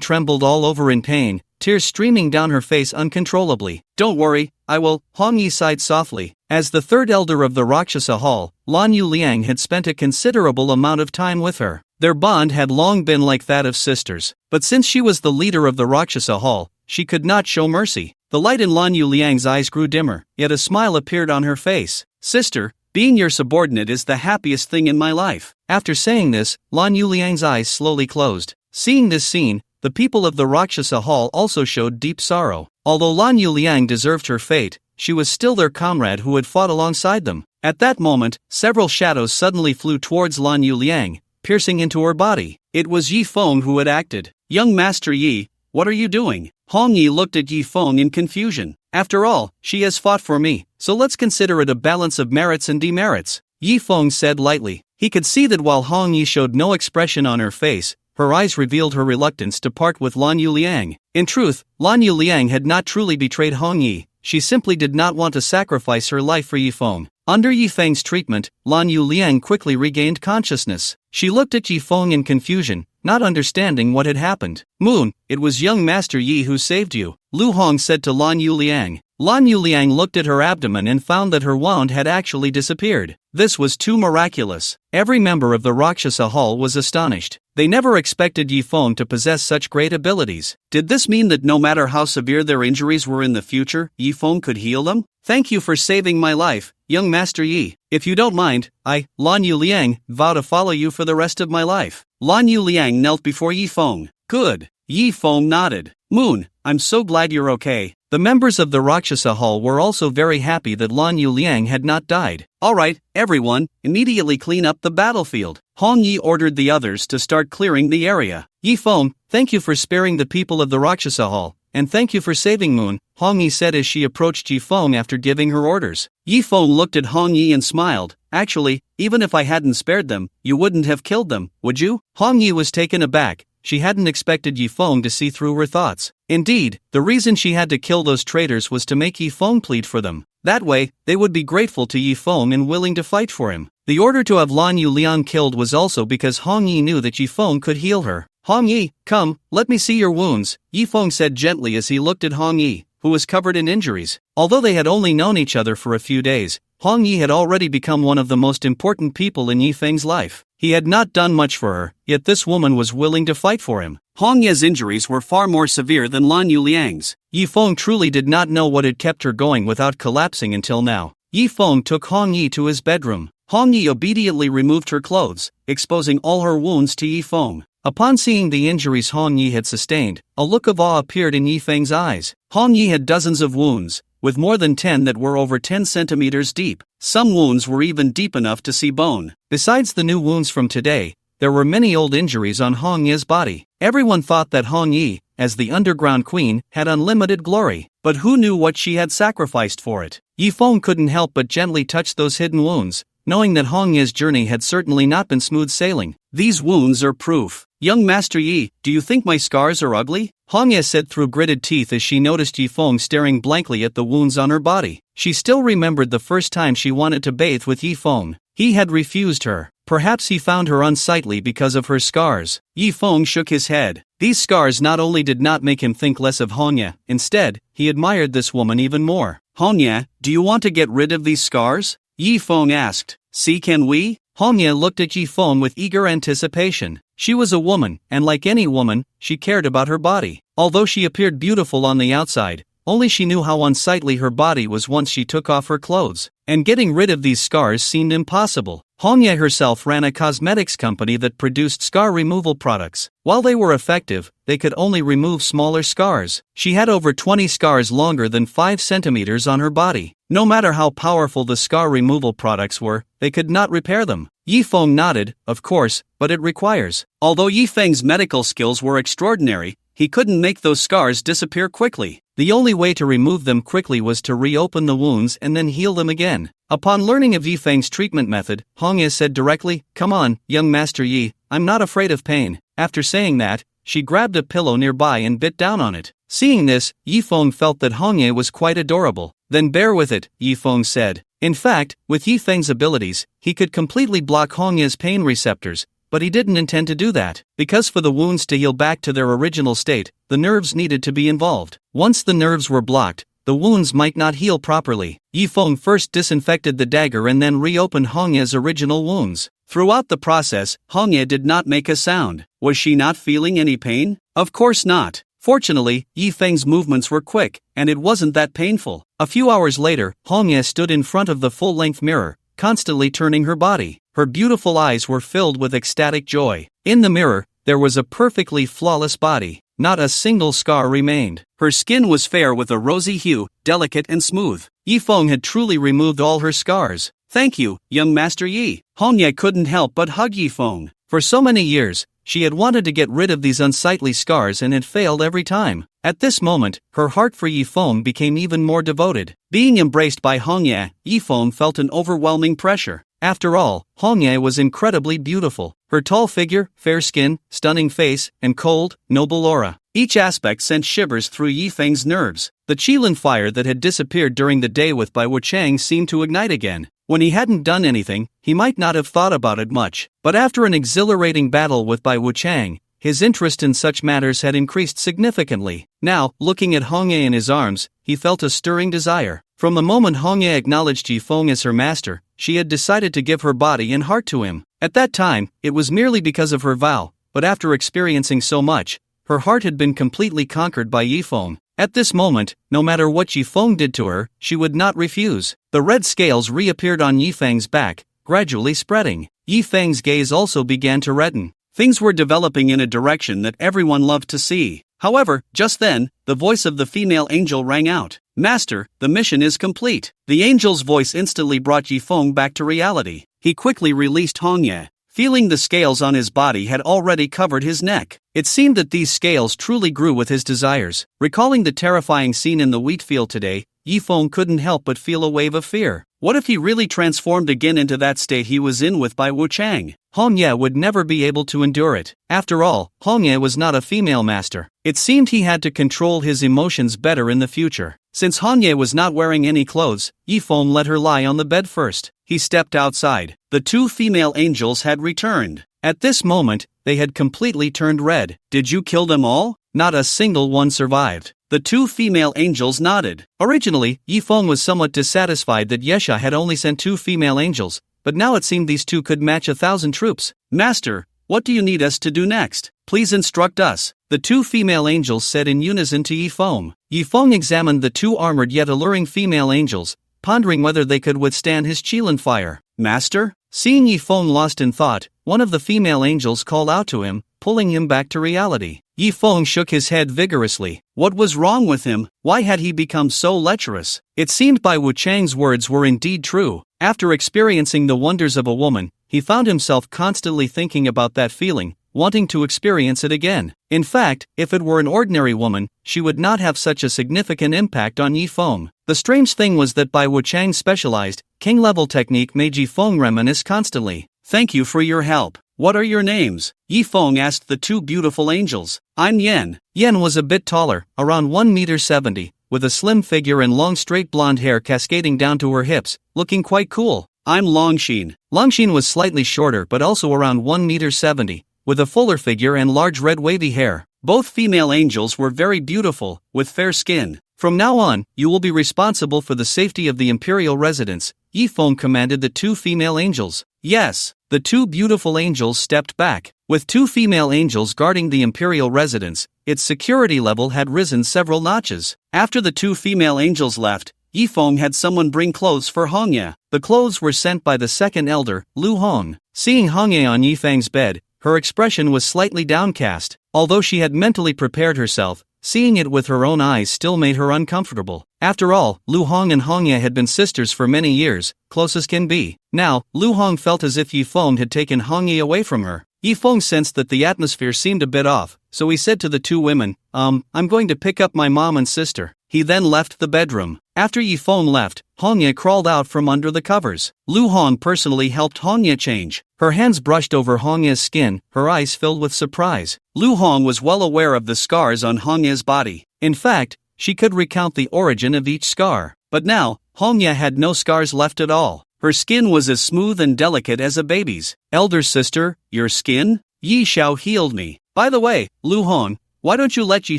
trembled all over in pain, tears streaming down her face uncontrollably. Don't worry, I will. Hong Yi sighed softly. As the third elder of the Rakshasa Hall, Lan Yuliang had spent a considerable amount of time with her. Their bond had long been like that of sisters, but since she was the leader of the Rakshasa Hall, she could not show mercy. The light in Lan Yuliang's eyes grew dimmer, yet a smile appeared on her face. Sister, being your subordinate is the happiest thing in my life. After saying this, Lan Yuliang's eyes slowly closed. Seeing this scene, the people of the Rakshasa Hall also showed deep sorrow. Although Lan Yuliang deserved her fate, she was still their comrade who had fought alongside them. At that moment, several shadows suddenly flew towards Lan Yuliang, piercing into her body. It was Yi Feng who had acted. Young Master Yi, what are you doing? Hong Yi looked at Yi Feng in confusion. After all, she has fought for me, so let's consider it a balance of merits and demerits. Yi Feng said lightly. He could see that while Hong Yi showed no expression on her face, her eyes revealed her reluctance to part with Lan Yuliang. In truth, Lan Yuliang had not truly betrayed Hong Yi. She simply did not want to sacrifice her life for Yi Feng. Under Yi Feng's treatment, Lan Yuliang quickly regained consciousness. She looked at Yi Feng in confusion, not understanding what had happened. Moon, it was young Master Yi who saved you, Lu Hong said to Lan Yuliang. Lan Yuliang looked at her abdomen and found that her wound had actually disappeared. This was too miraculous. Every member of the Rakshasa Hall was astonished. They never expected Yifeng to possess such great abilities. Did this mean that no matter how severe their injuries were in the future, Yifeng could heal them? Thank you for saving my life, young Master Yi. If you don't mind, I, Lan Yu Liang, vow to follow you for the rest of my life. Lan Yu Liang knelt before Yifeng. Good. Yifeng nodded. Moon, I'm so glad you're okay. The members of the Rakshasa Hall were also very happy that Lan Yu Liang had not died. Alright, everyone, immediately clean up the battlefield. Hong Yi ordered the others to start clearing the area. Yifeng, thank you for sparing the people of the Rakshasa Hall, and thank you for saving Moon, Hong Yi said as she approached Yifeng after giving her orders. Yifeng looked at Hong Yi and smiled. Actually, even if I hadn't spared them, you wouldn't have killed them, would you? Hong Yi was taken aback. She hadn't expected Yifeng to see through her thoughts. Indeed, the reason she had to kill those traitors was to make Yifeng plead for them. That way, they would be grateful to Yifeng and willing to fight for him. The order to have Lan Yu Liang killed was also because Hong Yi knew that Yifeng could heal her. Hong Yi, come, let me see your wounds, Yifeng said gently as he looked at Hong Yi, who was covered in injuries. Although they had only known each other for a few days, Hong Yi had already become one of the most important people in Yifeng's life. He had not done much for her, yet this woman was willing to fight for him. Hong Ye's injuries were far more severe than Lan Yu Liang's. Yifeng truly did not know what had kept her going without collapsing until now. Yifeng took Hong Yi to his bedroom. Hong Yi obediently removed her clothes, exposing all her wounds to Yifeng. Upon seeing the injuries Hong Yi had sustained, a look of awe appeared in Yifeng's eyes. Hong Yi had dozens of wounds, with more than 10 that were over 10 centimeters deep. Some wounds were even deep enough to see bone. Besides the new wounds from today, there were many old injuries on Hong Yi's body. Everyone thought that Hong Yi, as the underground queen, had unlimited glory, but who knew what she had sacrificed for it? Yifeng couldn't help but gently touch those hidden wounds, knowing that Hong Yi's journey had certainly not been smooth sailing. These wounds are proof. Young Master Yi, do you think my scars are ugly? Hong Ye said through gritted teeth as she noticed Yifeng staring blankly at the wounds on her body. She still remembered the first time she wanted to bathe with Yifeng. He had refused her. Perhaps he found her unsightly because of her scars. Yifeng shook his head. These scars not only did not make him think less of Hong Ye, instead, he admired this woman even more. Hong Ye, do you want to get rid of these scars? Yifeng asked. See, can we? Hong Ye looked at Yifeng with eager anticipation. She was a woman, and like any woman, she cared about her body. Although she appeared beautiful on the outside, only she knew how unsightly her body was once she took off her clothes, and getting rid of these scars seemed impossible. Hong Ye herself ran a cosmetics company that produced scar removal products. While they were effective, they could only remove smaller scars. She had over 20 scars longer than 5 centimeters on her body. No matter how powerful the scar removal products were, they could not repair them. Yifeng nodded, of course, but it requires. Although Yifeng's medical skills were extraordinary, he couldn't make those scars disappear quickly. The only way to remove them quickly was to reopen the wounds and then heal them again. Upon learning of Yifeng's treatment method, Hong Ye said directly, "Come on, young Master Yi, I'm not afraid of pain." After saying that, she grabbed a pillow nearby and bit down on it. Seeing this, Yifeng felt that Hong Ye was quite adorable. Then bear with it, Yifeng said. In fact, with Yifeng's abilities, he could completely block Hong Ye's pain receptors, but he didn't intend to do that, because for the wounds to heal back to their original state, the nerves needed to be involved. Once the nerves were blocked, the wounds might not heal properly. Yifeng first disinfected the dagger and then reopened Hong Ye's original wounds. Throughout the process, Hong Ye did not make a sound. Was she not feeling any pain? Of course not. Fortunately, Yifeng's movements were quick, and it wasn't that painful. A few hours later, Hong Ye stood in front of the full-length mirror, constantly turning her body. Her beautiful eyes were filled with ecstatic joy. In the mirror, there was a perfectly flawless body. Not a single scar remained. Her skin was fair with a rosy hue, delicate and smooth. Yifeng had truly removed all her scars. Thank you, young Master Yi. Hong Ye couldn't help but hug Yifeng. For so many years, she had wanted to get rid of these unsightly scars and had failed every time. At this moment, her heart for Yifeng became even more devoted. Being embraced by Hong Ye, Yifeng felt an overwhelming pressure. After all, Hong Ye was incredibly beautiful. Her tall figure, fair skin, stunning face, and cold, noble aura. Each aspect sent shivers through Yifeng's nerves. The Qilin fire that had disappeared during the day with Bai Wuchang seemed to ignite again. When he hadn't done anything, he might not have thought about it much. But after an exhilarating battle with Bai Wuchang, his interest in such matters had increased significantly. Now, looking at Hong Ye in his arms, he felt a stirring desire. From the moment Hong Ye acknowledged Yi Feng as her master, she had decided to give her body and heart to him. At that time, it was merely because of her vow, but after experiencing so much, her heart had been completely conquered by Yi Feng. At this moment, no matter what Yi Feng did to her, she would not refuse. The red scales reappeared on Yi Feng's back, gradually spreading. Yi Feng's gaze also began to redden. Things were developing in a direction that everyone loved to see. However, just then, the voice of the female angel rang out. "Master, the mission is complete." The angel's voice instantly brought Yi Feng back to reality. He quickly released Hong Ye, feeling the scales on his body had already covered his neck. It seemed that these scales truly grew with his desires. Recalling the terrifying scene in the wheat field today, Yi Feng couldn't help but feel a wave of fear. What if he really transformed again into that state he was in with Bai Wuchang? Hong Ye would never be able to endure it. After all, Hong Ye was not a female master. It seemed he had to control his emotions better in the future. Since Hong Ye was not wearing any clothes, Yi Feng let her lie on the bed first. He stepped outside. The two female angels had returned. At this moment, they had completely turned red. "Did you kill them all?" Not a single one survived. The two female angels nodded. Originally, Yi Feng was somewhat dissatisfied that Yesha had only sent two female angels, but now it seemed these two could match 1,000 troops. "Master, what do you need us to do next? Please instruct us," the two female angels said in unison to Yi Feng. Yi Feng examined the two armored yet alluring female angels, pondering whether they could withstand his Qilin fire. "Master?" Seeing Yi Feng lost in thought, one of the female angels called out to him, pulling him back to reality. Yi Feng shook his head vigorously. What was wrong with him? Why had he become so lecherous? It seemed Bai Wuchang's words were indeed true. After experiencing the wonders of a woman, he found himself constantly thinking about that feeling, wanting to experience it again. In fact, if it were an ordinary woman, she would not have such a significant impact on Yi Feng. The strange thing was that Bai Wuchang's specialized, king-level technique made Yi Feng reminisce constantly. "Thank you for your help. What are your names?" Yi Feng asked the two beautiful angels. "I'm Yen." Yen was a bit taller, around 1.70 m, with a slim figure and long straight blonde hair cascading down to her hips, looking quite cool. "I'm Longxin." Longxin was slightly shorter but also around 1.70 m, with a fuller figure and large red wavy hair. Both female angels were very beautiful, with fair skin. "From now on, you will be responsible for the safety of the imperial residence," Yi Feng commanded the two female angels. "Yes." The two beautiful angels stepped back. With two female angels guarding the imperial residence, its security level had risen several notches. After the two female angels left, Yi Feng had someone bring clothes for Hong Ye. The clothes were sent by the second elder, Lu Hong. Seeing Hong Ye on Yi Feng's bed, her expression was slightly downcast. Although she had mentally prepared herself, seeing it with her own eyes still made her uncomfortable. After all, Lu Hong and Hong Ye had been sisters for many years, close as can be. Now, Lu Hong felt as if Yi Feng had taken Hong Ye away from her. Yi Feng sensed that the atmosphere seemed a bit off, so he said to the two women, I'm going to pick up my mom and sister." He then left the bedroom. After Yi Feng left, Hong Ye crawled out from under the covers. Lu Hong personally helped Hong Ye change. Her hands brushed over Hong Ye's skin, her eyes filled with surprise. Lu Hong was well aware of the scars on Hong Ye's body. In fact, she could recount the origin of each scar. But now, Hong Ye had no scars left at all. Her skin was as smooth and delicate as a baby's. "Elder sister, your skin? Yi Xiao healed me. By the way, Lu Hong, why don't you let Yi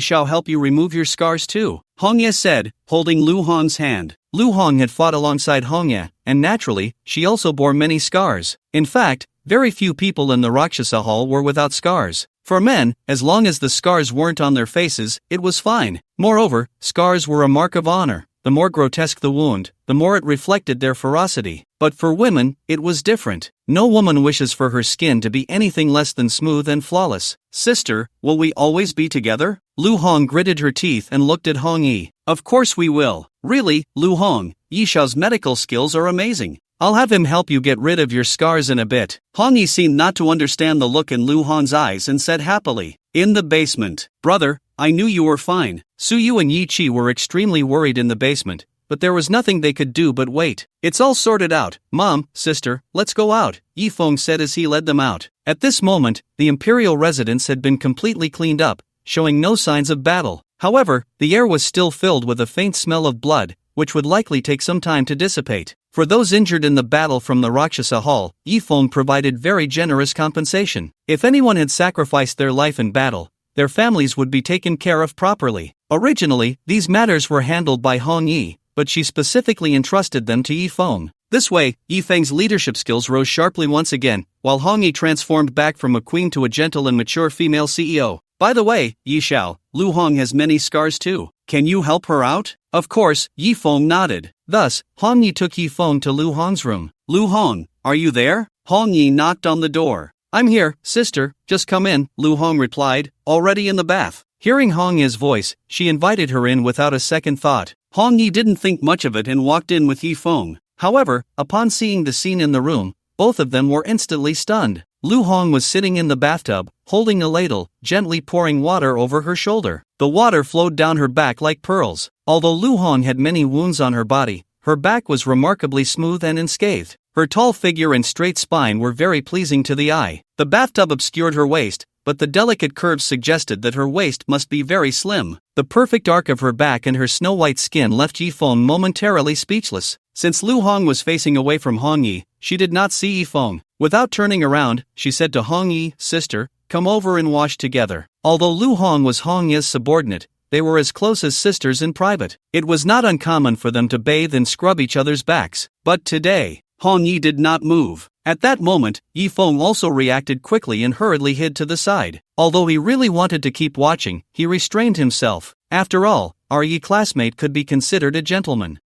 Xiao help you remove your scars too?" Hong Ye said, holding Lu Hong's hand. Lu Hong had fought alongside Hong Ye, and naturally, she also bore many scars. In fact, very few people in the Rakshasa Hall were without scars. For men, as long as the scars weren't on their faces, it was fine. Moreover, scars were a mark of honor. The more grotesque the wound, the more it reflected their ferocity. But for women, it was different. No woman wishes for her skin to be anything less than smooth and flawless. "Sister, will we always be together?" Lu Hong gritted her teeth and looked at Hong Yi. "Of course we will. Really, Lu Hong, Yi Xiao's medical skills are amazing. I'll have him help you get rid of your scars in a bit." Hong Yi seemed not to understand the look in Lu Hong's eyes and said happily, "In the basement. Brother, I knew you were fine." Su Yu and Yi Qi were extremely worried in the basement, but there was nothing they could do but wait. "It's all sorted out. Mom, sister, let's go out," Yi Feng said as he led them out. At this moment, the imperial residence had been completely cleaned up, showing no signs of battle. However, the air was still filled with a faint smell of blood, which would likely take some time to dissipate. For those injured in the battle from the Rakshasa Hall, Yi Feng provided very generous compensation. If anyone had sacrificed their life in battle, their families would be taken care of properly. Originally, these matters were handled by Hong Yi, but she specifically entrusted them to Yi Feng. This way, Yi Feng's leadership skills rose sharply once again, while Hong Yi transformed back from a queen to a gentle and mature female CEO. By the way, Yi Xiao, Lu Hong has many scars too. Can you help her out? Of course, Yi Feng nodded. Thus, Hong Yi took Yi Feng to Lu Hong's room. Lu Hong, are you there? Hong Yi knocked on the door. I'm here, sister, just come in, Lu Hong replied, already in the bath. Hearing Hong Yi's voice, she invited her in without a second thought. Hong Yi didn't think much of it and walked in with Yi Feng. However, upon seeing the scene in the room, both of them were instantly stunned. Lu Hong was sitting in the bathtub, holding a ladle, gently pouring water over her shoulder. The water flowed down her back like pearls. Although Lu Hong had many wounds on her body, her back was remarkably smooth and unscathed. Her tall figure and straight spine were very pleasing to the eye. The bathtub obscured her waist, but the delicate curves suggested that her waist must be very slim. The perfect arc of her back and her snow-white skin left Yi Feng momentarily speechless. Since Lu Hong was facing away from Hong Yi, she did not see Yi Feng. Without turning around, she said to Hong Yi, sister, come over and wash together. Although Lu Hong was Hong Yi's subordinate, they were as close as sisters in private. It was not uncommon for them to bathe and scrub each other's backs. But today, Hong Yi did not move. At that moment, Yi Feng also reacted quickly and hurriedly hid to the side. Although he really wanted to keep watching, he restrained himself. After all, our Yi classmate could be considered a gentleman.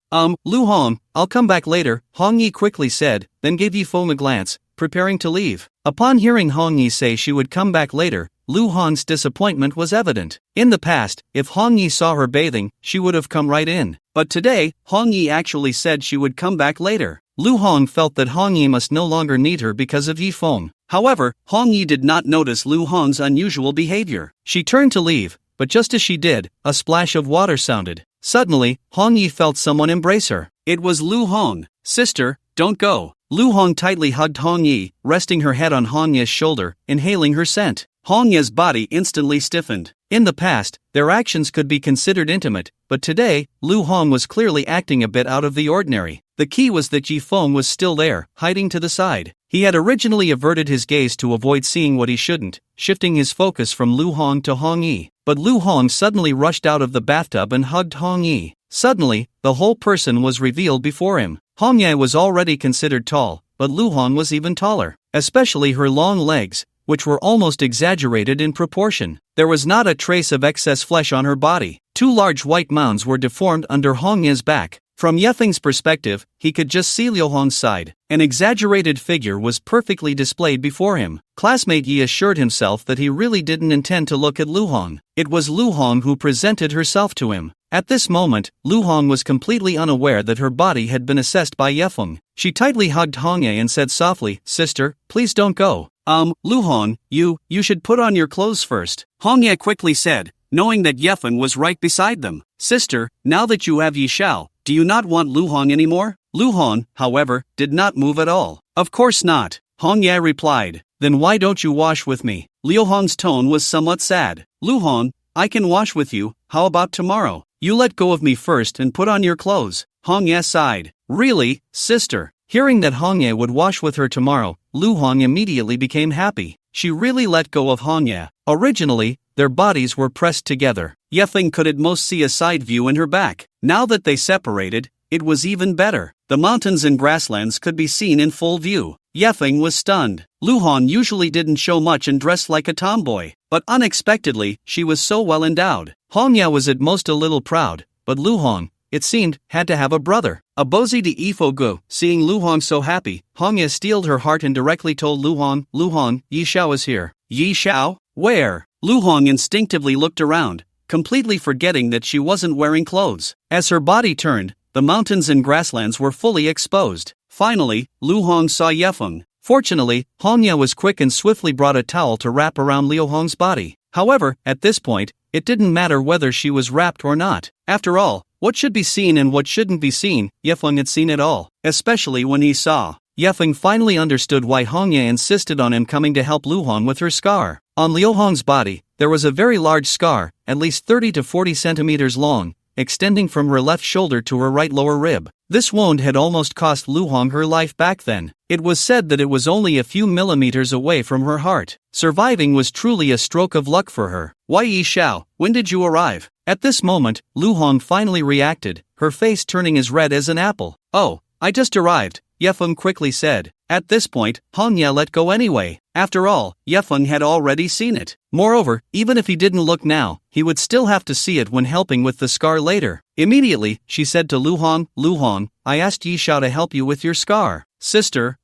Lu Hong, I'll come back later, Hong Yi quickly said, then gave Yi Feng a glance, preparing to leave. Upon hearing Hong Yi say she would come back later, Lu Hong's disappointment was evident. In the past, if Hong Yi saw her bathing, she would have come right in. But today, Hong Yi actually said she would come back later. Lu Hong felt that Hong Yi must no longer need her because of Yi Feng. However, Hong Yi did not notice Lu Hong's unusual behavior. She turned to leave, but just as she did, a splash of water sounded. Suddenly, Hong Yi felt someone embrace her. It was Lu Hong. Sister, don't go. Lu Hong tightly hugged Hong Yi, resting her head on Hong Yi's shoulder, inhaling her scent. Hong Yi's body instantly stiffened. In the past, their actions could be considered intimate, but today, Lu Hong was clearly acting a bit out of the ordinary. The key was that Yi Feng was still there, hiding to the side. He had originally averted his gaze to avoid seeing what he shouldn't, shifting his focus from Lu Hong to Hong Yi. But Lu Hong suddenly rushed out of the bathtub and hugged Hong Yi. Suddenly, the whole person was revealed before him. Hong Yi was already considered tall, but Lu Hong was even taller, especially her long legs, which were almost exaggerated in proportion. There was not a trace of excess flesh on her body. Two large white mounds were deformed under Hong Yi's back. From Yefeng's perspective, he could just see Liu Hong's side. An exaggerated figure was perfectly displayed before him. Classmate Yi assured himself that he really didn't intend to look at Lu Hong. It was Lu Hong who presented herself to him. At this moment, Lu Hong was completely unaware that her body had been assessed by Yefeng. She tightly hugged Hong Ye and said softly, sister, please don't go. Lu Hong, you should put on your clothes first. Hong Ye quickly said, knowing that Yefeng was right beside them. Sister, now that you have Yi Xiao, do you not want Lu Hong anymore? Lu Hong, however, did not move at all. Of course not, Hong Ye replied. Then why don't you wash with me? Liu Hong's tone was somewhat sad. Lu Hong, I can wash with you, how about tomorrow? You let go of me first and put on your clothes. Hong Ye sighed. Really, sister? Hearing that Hong Ye would wash with her tomorrow, Lu Hong immediately became happy. She really let go of Hong Ye. Originally, their bodies were pressed together. Yefeng could at most see a side view in her back. Now that they separated, it was even better. The mountains and grasslands could be seen in full view. Yefeng was stunned. Lu Hong usually didn't show much and dressed like a tomboy, but unexpectedly, she was so well endowed. Hong Ye was at most a little proud, but Lu Hong, it seemed, had to have a brother. A Bozi de Ifogu, seeing Lu Hong so happy, Hong Ye steeled her heart and directly told Lu Hong, Yi Xiao is here. Yi Xiao? Where? Lu Hong instinctively looked around, completely forgetting that she wasn't wearing clothes. As her body turned, the mountains and grasslands were fully exposed. Finally, Lu Hong saw Yefeng. Fortunately, Hong Ye was quick and swiftly brought a towel to wrap around Liu Hong's body. However, at this point, it didn't matter whether she was wrapped or not. After all, what should be seen and what shouldn't be seen, Yefeng had seen it all, especially when he saw. Yefeng finally understood why Hong Ye insisted on him coming to help Lu Hong with her scar. On Liu Hong's body, there was a very large scar, at least 30 to 40 centimeters long, extending from her left shoulder to her right lower rib. This wound had almost cost Lu Hong her life back then. It was said that it was only a few millimeters away from her heart. Surviving was truly a stroke of luck for her. Why Yi Xiao, when did you arrive? At this moment, Lu Hong finally reacted, her face turning as red as an apple. "Oh, I just arrived," Yefeng quickly said. At this point, Hongya let go anyway. After all, Yefeng had already seen it. Moreover, even if he didn't look now, he would still have to see it when helping with the scar later. Immediately, she said to Lu Hong, "I asked Yi Xiao to help you with your scar." "Sister,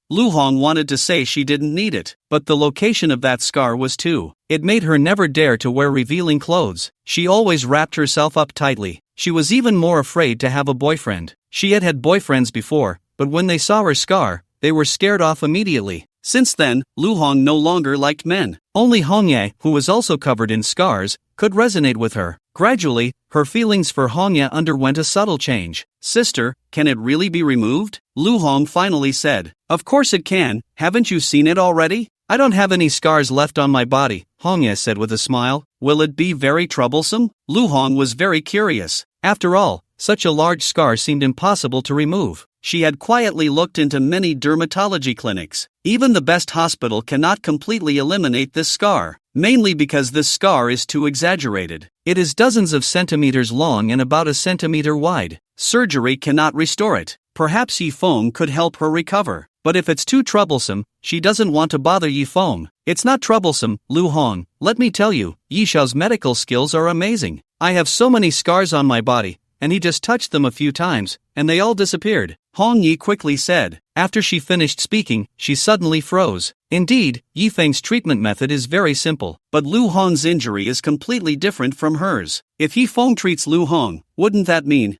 Lu Hong wanted to say she didn't need it, but the location of that scar was too. It made her never dare to wear revealing clothes. She always wrapped herself up tightly. She was even more afraid to have a boyfriend. She had boyfriends before, but when they saw her scar, they were scared off immediately." Since then, Lu Hong no longer liked men. Only Hongye, who was also covered in scars, could resonate with her. Gradually, her feelings for Hongye underwent a subtle change. "Sister, can it really be removed?" Lu Hong finally said. "Of course it can, haven't you seen it already?" "I don't have any scars left on my body," Hongye said with a smile. "Will it be very troublesome?" Lu Hong was very curious. After all, such a large scar seemed impossible to remove. She had quietly looked into many dermatology clinics. Even the best hospital cannot completely eliminate this scar, mainly because this scar is too exaggerated. It is dozens of centimeters long and about a centimeter wide. Surgery cannot restore it. Perhaps Yifeng could help her recover. But if it's too troublesome, she doesn't want to bother Yifeng. "It's not troublesome, Lu Hong. Let me tell you, Yi Xiao's medical skills are amazing. I have so many scars on my body, and he just touched them a few times, and they all disappeared," Hong Yi quickly said. After she finished speaking, she suddenly froze. Indeed, Yifeng's treatment method is very simple, but Lu Hong's injury is completely different from hers. If Yifeng treats Lu Hong, wouldn't that mean,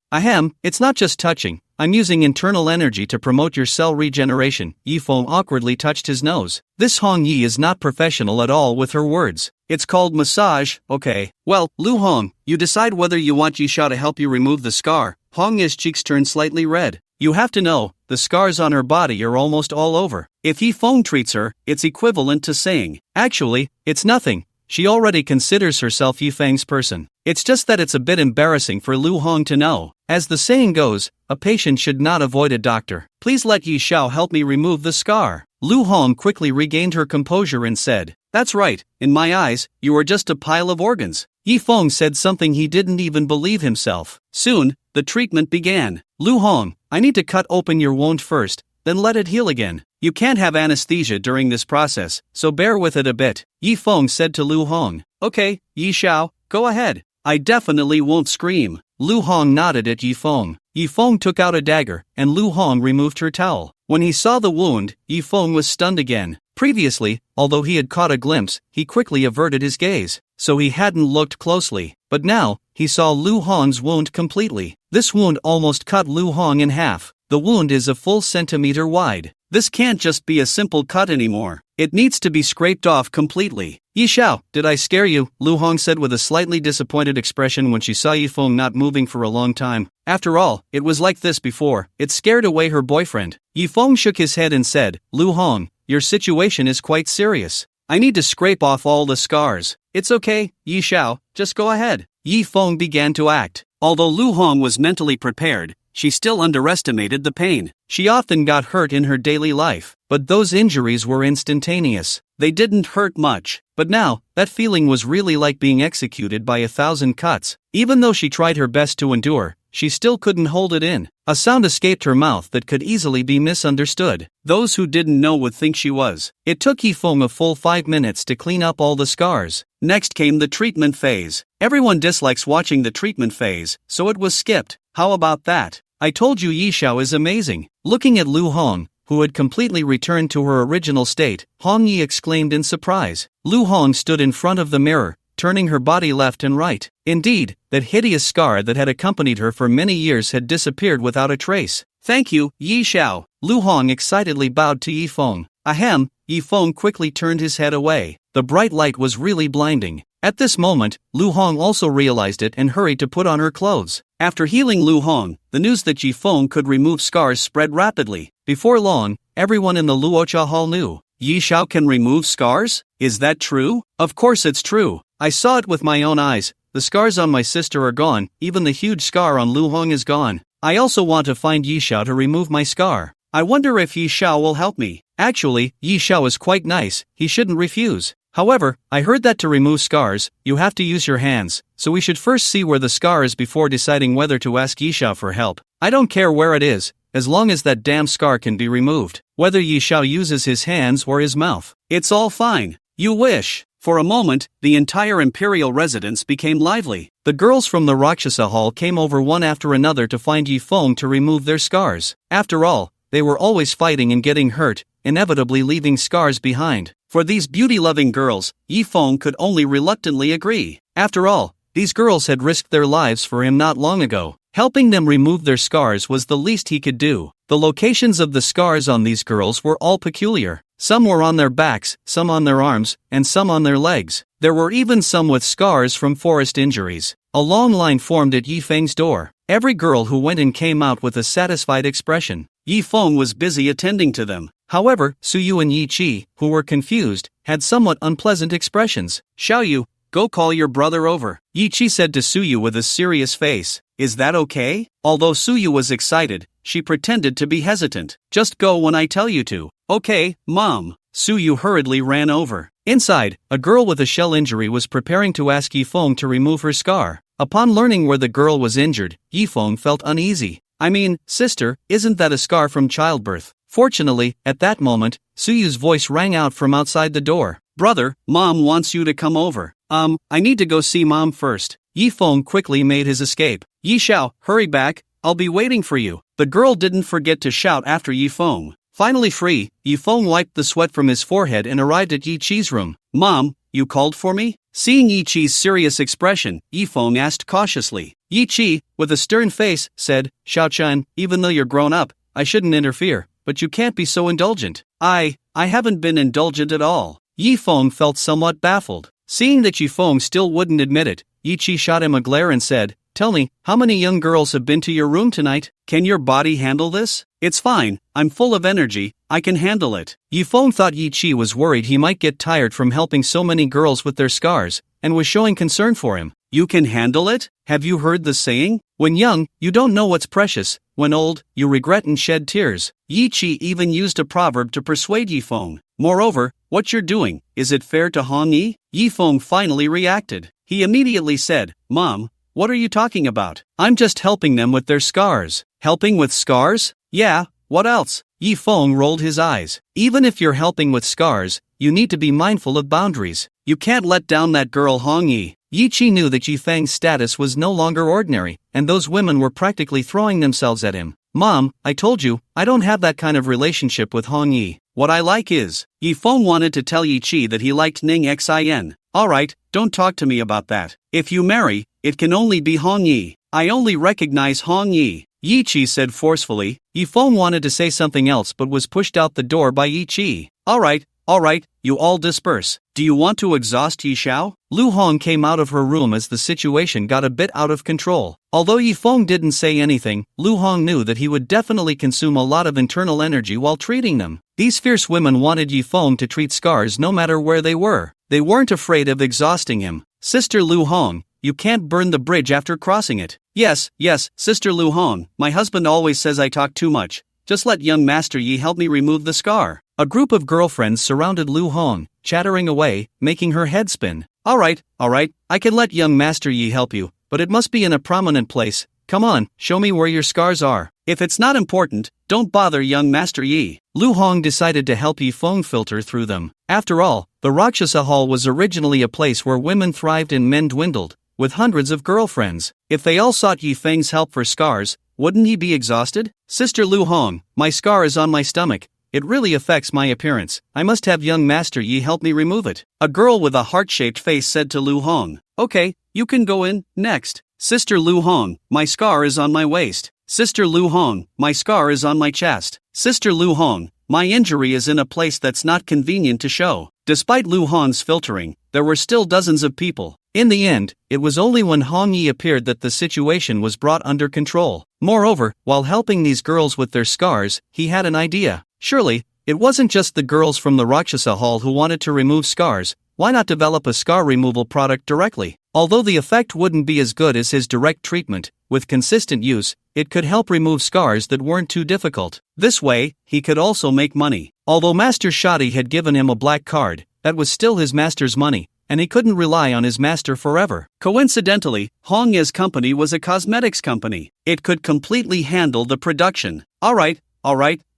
it's not just touching, I'm using internal energy to promote your cell regeneration." Yifeng awkwardly touched his nose. This Hong Yi is not professional at all with her words. "It's called massage, okay. Well, Lu Hong, you decide whether you want Yi Xiao to help you remove the scar." Hong Yi's cheeks turned slightly red. "You have to know, the scars on her body are almost all over. If Yifeng treats her, it's equivalent to saying, actually, it's nothing. She already considers herself Yifeng's person. It's just that it's a bit embarrassing for Lu Hong to know. As the saying goes, a patient should not avoid a doctor. Please let Yi Xiao help me remove the scar." Lu Hong quickly regained her composure and said, "That's right, in my eyes, you are just a pile of organs." Yifeng said something he didn't even believe himself. Soon, the treatment began. "Lu Hong, I need to cut open your wound first, then let it heal again. You can't have anesthesia during this process, so bear with it a bit," Yifeng said to Lu Hong. "Okay, Yi Xiao, go ahead. I definitely won't scream." Lu Hong nodded at Yifeng. Yifeng took out a dagger, and Lu Hong removed her towel. When he saw the wound, Yifeng was stunned again. Previously, although he had caught a glimpse, he quickly averted his gaze, so he hadn't looked closely. But now, he saw Lu Hong's wound completely. This wound almost cut Lu Hong in half. The wound is a full centimeter wide. This can't just be a simple cut anymore. It needs to be scraped off completely. "Yi Xiao, did I scare you?" Lu Hong said with a slightly disappointed expression when she saw Yifeng not moving for a long time. After all, it was like this before. It scared away her boyfriend. Yifeng shook his head and said, "Lu Hong, your situation is quite serious. I need to scrape off all the scars." "It's okay, Yi Xiao, just go ahead." Yifeng began to act. Although Lu Hong was mentally prepared, she still underestimated the pain. She often got hurt in her daily life, but those injuries were instantaneous. They didn't hurt much, but now, that feeling was really like being executed by 1,000 cuts. Even though she tried her best to endure, she still couldn't hold it in. A sound escaped her mouth that could easily be misunderstood. Those who didn't know would think she was. It took Yifeng a full 5 minutes to clean up all the scars. Next came the treatment phase. Everyone dislikes watching the treatment phase, so it was skipped. How about that? I told you Yi Xiao is amazing. Looking at Lu Hong, who had completely returned to her original state, Hong Yi exclaimed in surprise. Lu Hong stood in front of the mirror, turning her body left and right. Indeed, that hideous scar that had accompanied her for many years had disappeared without a trace. "Thank you, Yi Xiao." Lu Hong excitedly bowed to Yifeng. Ahem, Yifeng quickly turned his head away. The bright light was really blinding. At this moment, Lu Hong also realized it and hurried to put on her clothes. After healing Lu Hong, the news that Yifeng could remove scars spread rapidly. Before long, everyone in the Luocha Hall knew. Yi Xiao can remove scars? Is that true? Of course it's true. I saw it with my own eyes. The scars on my sister are gone, even the huge scar on Lu Hong is gone. I also want to find Yi Xiao to remove my scar. I wonder if Yi Xiao will help me. Actually, Yi Xiao is quite nice, he shouldn't refuse. However, I heard that to remove scars, you have to use your hands, so we should first see where the scar is before deciding whether to ask Yi Xiao for help. I don't care where it is, as long as that damn scar can be removed. Whether Yi Xiao uses his hands or his mouth, it's all fine. You wish. For a moment, the entire imperial residence became lively. The girls from the Rakshasa Hall came over one after another to find Yi Feng to remove their scars. After all, they were always fighting and getting hurt, inevitably leaving scars behind. For these beauty-loving girls, Yi Feng could only reluctantly agree. After all, these girls had risked their lives for him not long ago. Helping them remove their scars was the least he could do. The locations of the scars on these girls were all peculiar. Some were on their backs, some on their arms, and some on their legs. There were even some with scars from forest injuries. A long line formed at Yi Feng's door. Every girl who went in came out with a satisfied expression. Yi Feng was busy attending to them. However, Su Yu and Yi Qi, who were confused, had somewhat unpleasant expressions. Xiao Yu, go call your brother over, Yi Qi said to Su Yu with a serious face. Is that okay? Although Su Yu was excited, she pretended to be hesitant. Just go when I tell you to. Okay, Mom. Su Yu hurriedly ran over. Inside, a girl with a shell injury was preparing to ask Yi Feng to remove her scar. Upon learning where the girl was injured, Yi Feng felt uneasy. I mean, sister, isn't that a scar from childbirth? Fortunately, at that moment, Su Yu's voice rang out from outside the door. Brother, Mom wants you to come over. I need to go see Mom first. Yi Feng quickly made his escape. Yi Xiao, hurry back, I'll be waiting for you. The girl didn't forget to shout after Yi Feng. Finally free, Yi Feng wiped the sweat from his forehead and arrived at Yi Qi's room. Mom, you called for me? Seeing Yi Qi's serious expression, Yi Feng asked cautiously. Yi Qi, with a stern face, said, Xiao-chan, even though you're grown up, I shouldn't interfere, but you can't be so indulgent. I haven't been indulgent at all. Yi Feng felt somewhat baffled. Seeing that Yi Feng still wouldn't admit it, Yi Qi shot him a glare and said, Tell me, how many young girls have been to your room tonight? Can your body handle this? It's fine, I'm full of energy, I can handle it. Yi Feng thought Yi Qi was worried he might get tired from helping so many girls with their scars, and was showing concern for him. You can handle it? Have you heard the saying? When young, you don't know what's precious. When old, you regret and shed tears. Yi Qi even used a proverb to persuade Yi Feng. Moreover, what you're doing, is it fair to Hong Yi? Yi Feng finally reacted. He immediately said, Mom, what are you talking about? I'm just helping them with their scars. Helping with scars? Yeah, what else? Yi Feng rolled his eyes. Even if you're helping with scars, you need to be mindful of boundaries. You can't let down that girl Hong Yi. Yi Qi knew that Yi Feng's status was no longer ordinary, and those women were practically throwing themselves at him. Mom, I told you, I don't have that kind of relationship with Hong Yi. What I like is, Yi Feng wanted to tell Yi Qi that he liked Ning Xin. Alright, don't talk to me about that. If you marry, it can only be Hong Yi. I only recognize Hong Yi. Yi Qi said forcefully. Yi Feng wanted to say something else but was pushed out the door by Yi Qi. Alright, you all disperse. Do you want to exhaust Yi Xiao? Lu Hong came out of her room as the situation got a bit out of control. Although Yi Feng didn't say anything, Lu Hong knew that he would definitely consume a lot of internal energy while treating them. These fierce women wanted Yi Feng to treat scars no matter where they were. They weren't afraid of exhausting him. Sister Lu Hong, you can't burn the bridge after crossing it. Yes, Sister Lu Hong, my husband always says I talk too much. Just let young Master Yi help me remove the scar. A group of girlfriends surrounded Lu Hong, chattering away, making her head spin. Alright, I can let young Master Yi help you, but it must be in a prominent place. Come on, show me where your scars are. If it's not important, don't bother young Master Yi. Lu Hong decided to help Yi Feng filter through them. After all, the Rakshasa Hall was originally a place where women thrived and men dwindled, with hundreds of girlfriends. If they all sought Yi Feng's help for scars, wouldn't he be exhausted? Sister Lu Hong, my scar is on my stomach. It really affects my appearance. I must have young Master Yi help me remove it. A girl with a heart-shaped face said to Lu Hong. Okay, you can go in, next. Sister Lu Hong, my scar is on my waist. Sister Lu Hong, my scar is on my chest. Sister Lu Hong, my injury is in a place that's not convenient to show. Despite Lu Hong's filtering, there were still dozens of people. In the end, it was only when Hong Yi appeared that the situation was brought under control. Moreover, while helping these girls with their scars, he had an idea. Surely, it wasn't just the girls from the Rakshasa Hall who wanted to remove scars. Why not develop a scar removal product directly? Although the effect wouldn't be as good as his direct treatment, with consistent use, it could help remove scars that weren't too difficult. This way, he could also make money. Although Master Shadi had given him a black card, that was still his master's money, and he couldn't rely on his master forever. Coincidentally, Hong Ye's company was a cosmetics company. It could completely handle the production. Alright,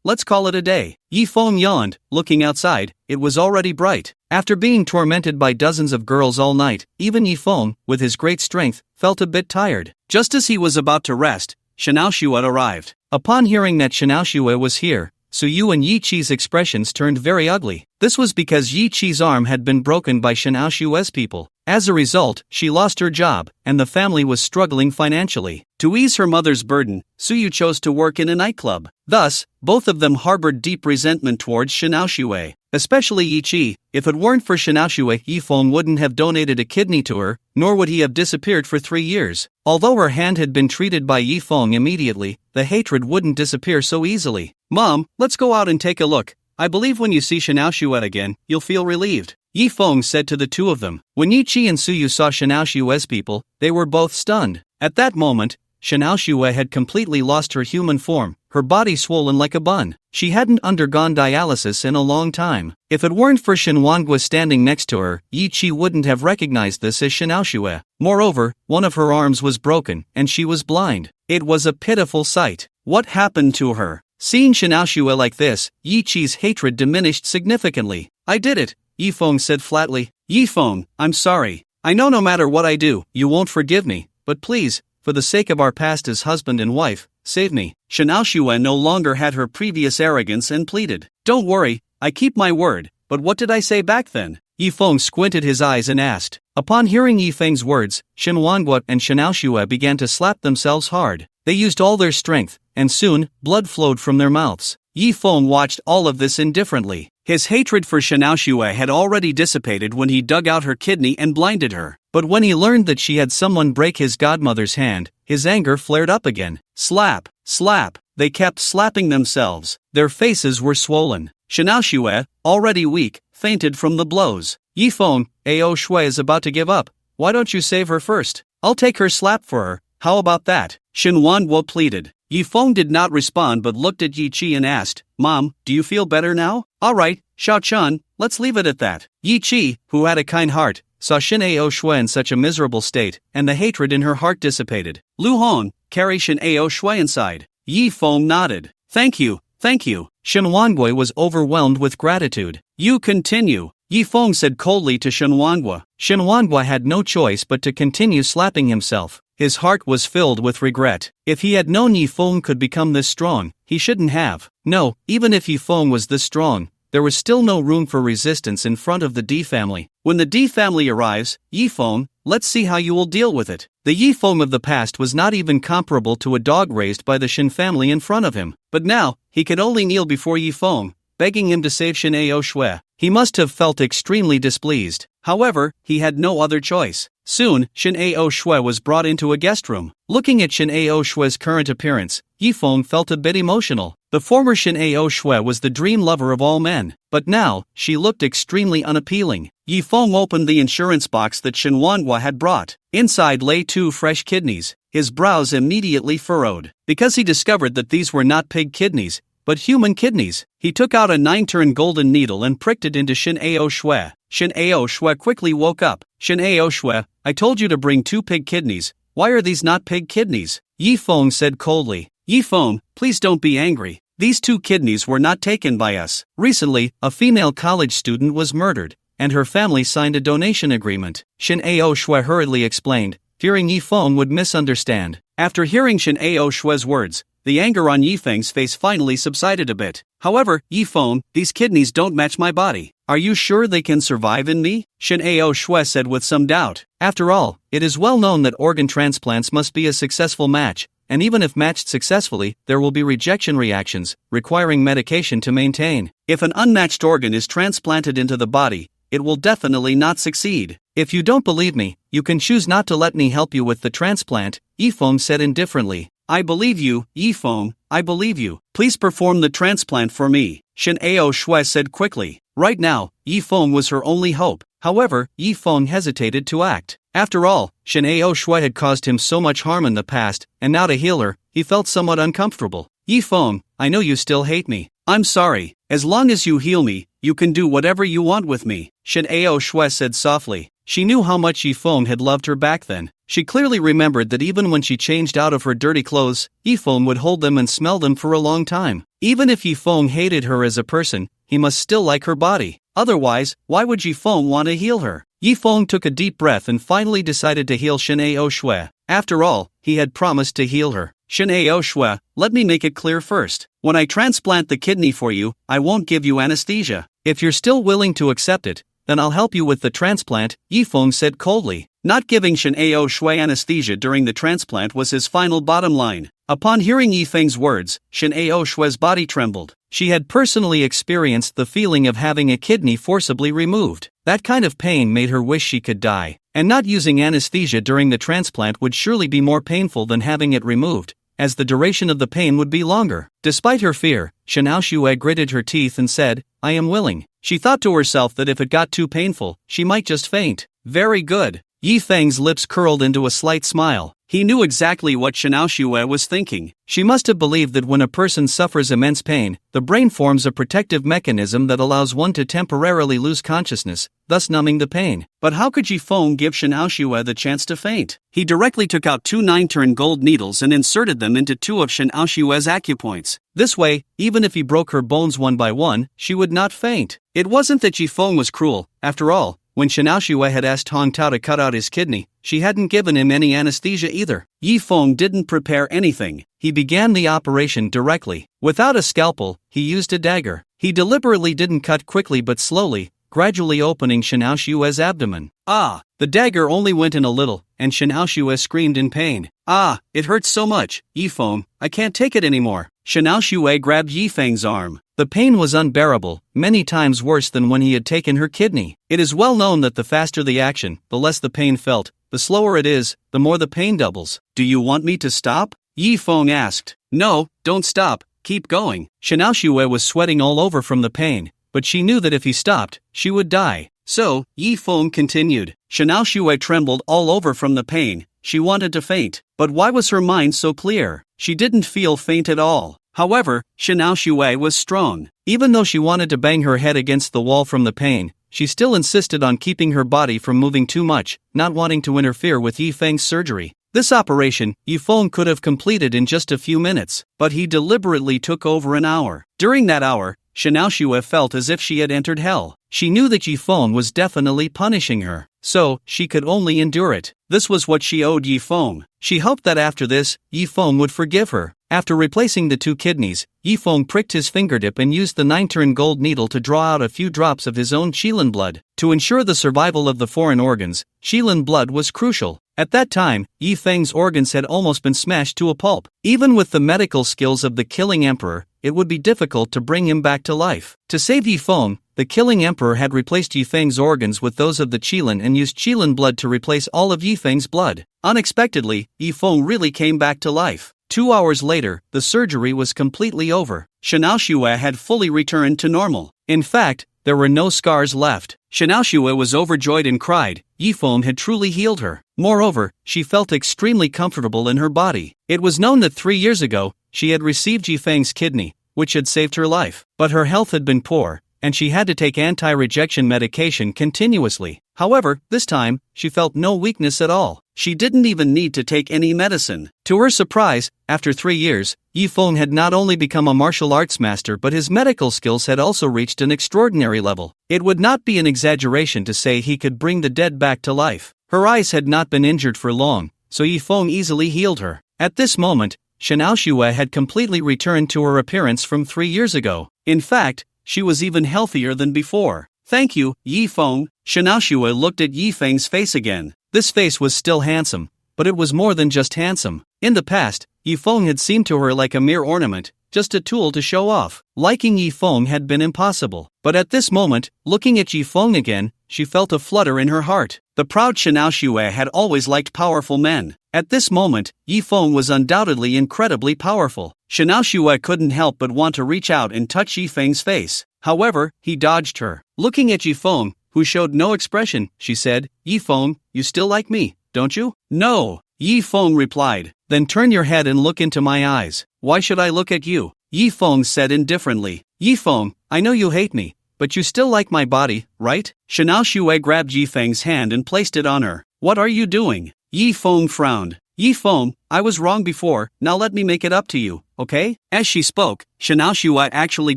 let's call it a day. Yi Feng yawned, looking outside. It was already bright. After being tormented by dozens of girls all night, even Yi Feng, with his great strength, felt a bit tired. Just as he was about to rest, Xianao Xue arrived. Upon hearing that Xianao Xue was here, Su Yu and Yi Qi's expressions turned very ugly. This was because Yi Qi's arm had been broken by Xianao Xue's people. As a result, she lost her job, and the family was struggling financially. To ease her mother's burden, Su Yu chose to work in a nightclub. Thus, both of them harbored deep resentment towards Xianao Xue. Especially Yi Qi. If it weren't for Xianao Xue, Yi Feng wouldn't have donated a kidney to her, nor would he have disappeared for 3 years. Although her hand had been treated by Yi Feng immediately, the hatred wouldn't disappear so easily. Mom, let's go out and take a look. I believe when you see Xianao Xue again, you'll feel relieved. Yi Feng said to the two of them. When Yi Qi and Su Yu saw Xianao Xue's people, they were both stunned. At that moment, Xianao Xue had completely lost her human form, her body swollen like a bun. She hadn't undergone dialysis in a long time. If it weren't for Shen Wangue standing next to her, Yi Qi wouldn't have recognized this as Xianao Xue. Moreover, one of her arms was broken, and she was blind. It was a pitiful sight. What happened to her? Seeing Xianao Xue like this, Yi Qi's hatred diminished significantly. I did it, Yi Feng said flatly. Yi Feng, I'm sorry. I know no matter what I do, you won't forgive me, but please, for the sake of our past as husband and wife, save me. Xianao Xue no longer had her previous arrogance and pleaded. Don't worry, I keep my word, but what did I say back then? Yi Feng squinted his eyes and asked. Upon hearing Yi Feng's words, Shen Wangue and Xianao Xue began to slap themselves hard. They used all their strength, and soon, blood flowed from their mouths. Yi Feng watched all of this indifferently. His hatred for Xianao Xue had already dissipated when he dug out her kidney and blinded her. But when he learned that she had someone break his godmother's hand, his anger flared up again. Slap, slap. They kept slapping themselves. Their faces were swollen. Xianao Xue, already weak, fainted from the blows. Yi Feng, Ao Shui is about to give up. Why don't you save her first? I'll take her slap for her. How about that? Shen Wangue pleaded. Yi Feng did not respond but looked at Yi Qi and asked, Mom, do you feel better now? Alright, Xiao Chun, let's leave it at that. Yi Qi, who had a kind heart, saw Shen Ao Shui in such a miserable state, and the hatred in her heart dissipated. Lu Hong, carry Shen Ao Shui inside. Yi Feng nodded. Thank you, thank you. Shen Wangue was overwhelmed with gratitude. You continue, Yi Feng said coldly to Shen Wangue. Shen Wangue had no choice but to continue slapping himself. His heart was filled with regret. If he had known Yi Feng could become this strong, he shouldn't have. No, even if Yi Feng was this strong, there was still no room for resistance in front of the D family. When the D family arrives, Yi Feng, let's see how you will deal with it. The Yi Feng of the past was not even comparable to a dog raised by the Shen family in front of him. But now, he could only kneel before Yi Feng, begging him to save Shen Ao Shui. He must have felt extremely displeased. However, he had no other choice. Soon, Shen Ao Shui was brought into a guest room. Looking at Shen Ao Shui's current appearance, Yi Feng felt a bit emotional. The former Shen Ao Shui was the dream lover of all men, but now, she looked extremely unappealing. Yi Feng opened the insurance box that Shen Wangue had brought. Inside lay 2 fresh kidneys. His brows immediately furrowed, because he discovered that these were not pig kidneys, but human kidneys. He took out a 9-turn golden needle and pricked it into Shen Ao Shui. Shen Ao Shui quickly woke up. Shen Ao Shui, I told you to bring 2 pig kidneys. Why are these not pig kidneys? Yi Feng said coldly. Yi Feng, please don't be angry. These 2 kidneys were not taken by us. Recently, a female college student was murdered, and her family signed a donation agreement. Shen Ao Shui hurriedly explained, fearing Yi Feng would misunderstand. After hearing Shen Ao Shui's words, the anger on Yi Feng's face finally subsided a bit. However, Yi Feng, these kidneys don't match my body. Are you sure they can survive in me? Shen Ao Shui said with some doubt. After all, it is well known that organ transplants must be a successful match, and even if matched successfully, there will be rejection reactions, requiring medication to maintain. If an unmatched organ is transplanted into the body, it will definitely not succeed. If you don't believe me, you can choose not to let me help you with the transplant, Yi Feng said indifferently. I believe you, Yi Feng, I believe you. Please perform the transplant for me, Shen Ao Shui said quickly. Right now, Yi Feng was her only hope. However, Yi Feng hesitated to act. After all, Shen Ao Shui had caused him so much harm in the past, and now to heal her, he felt somewhat uncomfortable. Yi Feng, I know you still hate me. I'm sorry, As long as you heal me, you can do whatever you want with me, Shin Ao Shui said softly. She knew how much Yifeng had loved her back then. She clearly remembered that even when she changed out of her dirty clothes, Yifeng would hold them and smell them for a long time. Even if Yifeng hated her as a person, he must still like her body. Otherwise, why would Yifeng want to heal her? Yifeng took a deep breath and finally decided to heal Shin Ao Shui. After all, he had promised to heal her. Shin Ao Shui, let me make it clear first. When I transplant the kidney for you, I won't give you anesthesia. If you're still willing to accept it, then I'll help you with the transplant, Yifeng said coldly. Not giving Shin Ao Shui anesthesia during the transplant was his final bottom line. Upon hearing Yifeng's words, Shin Ao Shui's body trembled. She had personally experienced the feeling of having a kidney forcibly removed. That kind of pain made her wish she could die. And not using anesthesia during the transplant would surely be more painful than having it removed, as the duration of the pain would be longer. Despite her fear, Shin Ao Shui gritted her teeth and said, I am willing. She thought to herself that if it got too painful, she might just faint. Very good. Yifeng's lips curled into a slight smile. He knew exactly what Shin Ao Shui was thinking. She must have believed that when a person suffers immense pain, the brain forms a protective mechanism that allows one to temporarily lose consciousness, thus numbing the pain. But how could Yifeng give Shin Ao Shui the chance to faint? He directly took out 2 9-turn gold needles and inserted them into 2 of Shin Ao Shui's acupoints. This way, even if he broke her bones one by one, she would not faint. It wasn't that Yifeng was cruel. After all, when Shin Ao Shui had asked Hong Tao to cut out his kidney, she hadn't given him any anesthesia either. Yifeng didn't prepare anything. He began the operation directly. Without a scalpel, he used a dagger. He deliberately didn't cut quickly but slowly, gradually opening Shin Ao Shui's abdomen. Ah! The dagger only went in a little, and Shin Ao Shui screamed in pain. Ah! It hurts so much, Yifeng, I can't take it anymore. Shin Ao Shui grabbed Yifeng's arm. The pain was unbearable, many times worse than when he had taken her kidney. It is well known that the faster the action, the less the pain felt. The slower it is, the more the pain doubles. Do you want me to stop? Yifeng asked. No, don't stop, keep going. Shin Ao Shui was sweating all over from the pain, but she knew that if he stopped, she would die. So, Yifeng continued. Shin Ao Shui trembled all over from the pain. She wanted to faint, but why was her mind so clear? She didn't feel faint at all. However, Shin Ao Shui was strong. Even though she wanted to bang her head against the wall from the pain, she still insisted on keeping her body from moving too much, not wanting to interfere with Yifeng's surgery. This operation, Yifeng could have completed in just a few minutes, but he deliberately took over an hour. During that hour, Shin Ao Shui felt as if she had entered hell. She knew that Yifeng was definitely punishing her, so she could only endure it. This was what she owed Yifeng. She hoped that after this, Yifeng would forgive her. After replacing the 2 kidneys, Yifeng pricked his fingertip and used the 9-turn gold needle to draw out a few drops of his own Qilin blood. To ensure the survival of the foreign organs, Qilin blood was crucial. At that time, Yifeng's organs had almost been smashed to a pulp. Even with the medical skills of the Killing Emperor, it would be difficult to bring him back to life. To save Yifeng, the Killing Emperor had replaced Yifeng's organs with those of the Qilin and used Qilin blood to replace all of Yifeng's blood. Unexpectedly, Yifeng really came back to life. 2 hours later, the surgery was completely over. Shin Ao Shui had fully returned to normal. In fact, there were no scars left. Shin Ao Shui was overjoyed and cried. Yifeng had truly healed her. Moreover, she felt extremely comfortable in her body. It was known that 3 years ago, she had received Yifeng's kidney, which had saved her life. But her health had been poor, and she had to take anti-rejection medication continuously. However, this time, she felt no weakness at all. She didn't even need to take any medicine. To her surprise, after 3 years, Yifeng had not only become a martial arts master but his medical skills had also reached an extraordinary level. It would not be an exaggeration to say he could bring the dead back to life. Her eyes had not been injured for long, so Yifeng easily healed her. At this moment, Shin Ao Shui had completely returned to her appearance from 3 years ago. In fact, she was even healthier than before. Thank you, Yifeng. Shin Ao Shui looked at Yifeng's face again. This face was still handsome, but it was more than just handsome. In the past, Yifeng had seemed to her like a mere ornament, just a tool to show off. Liking Yifeng had been impossible. But at this moment, looking at Yifeng again, she felt a flutter in her heart. The proud Shin Ao Shui had always liked powerful men. At this moment, Yifeng was undoubtedly incredibly powerful. Shin Ao Shui couldn't help but want to reach out and touch Yifeng's face. However, he dodged her. Looking at Yifeng, who showed no expression, she said, Yifeng, you still like me, don't you? No, Yifeng replied. Then turn your head and look into my eyes. Why should I look at you? Yifeng said indifferently. Yifeng, I know you hate me, but you still like my body, right? Shanao Shui grabbed Yifeng's hand and placed it on her. What are you doing? Yifeng frowned. Yifeng, I was wrong before, now let me make it up to you, okay? As she spoke, Shanao Shui actually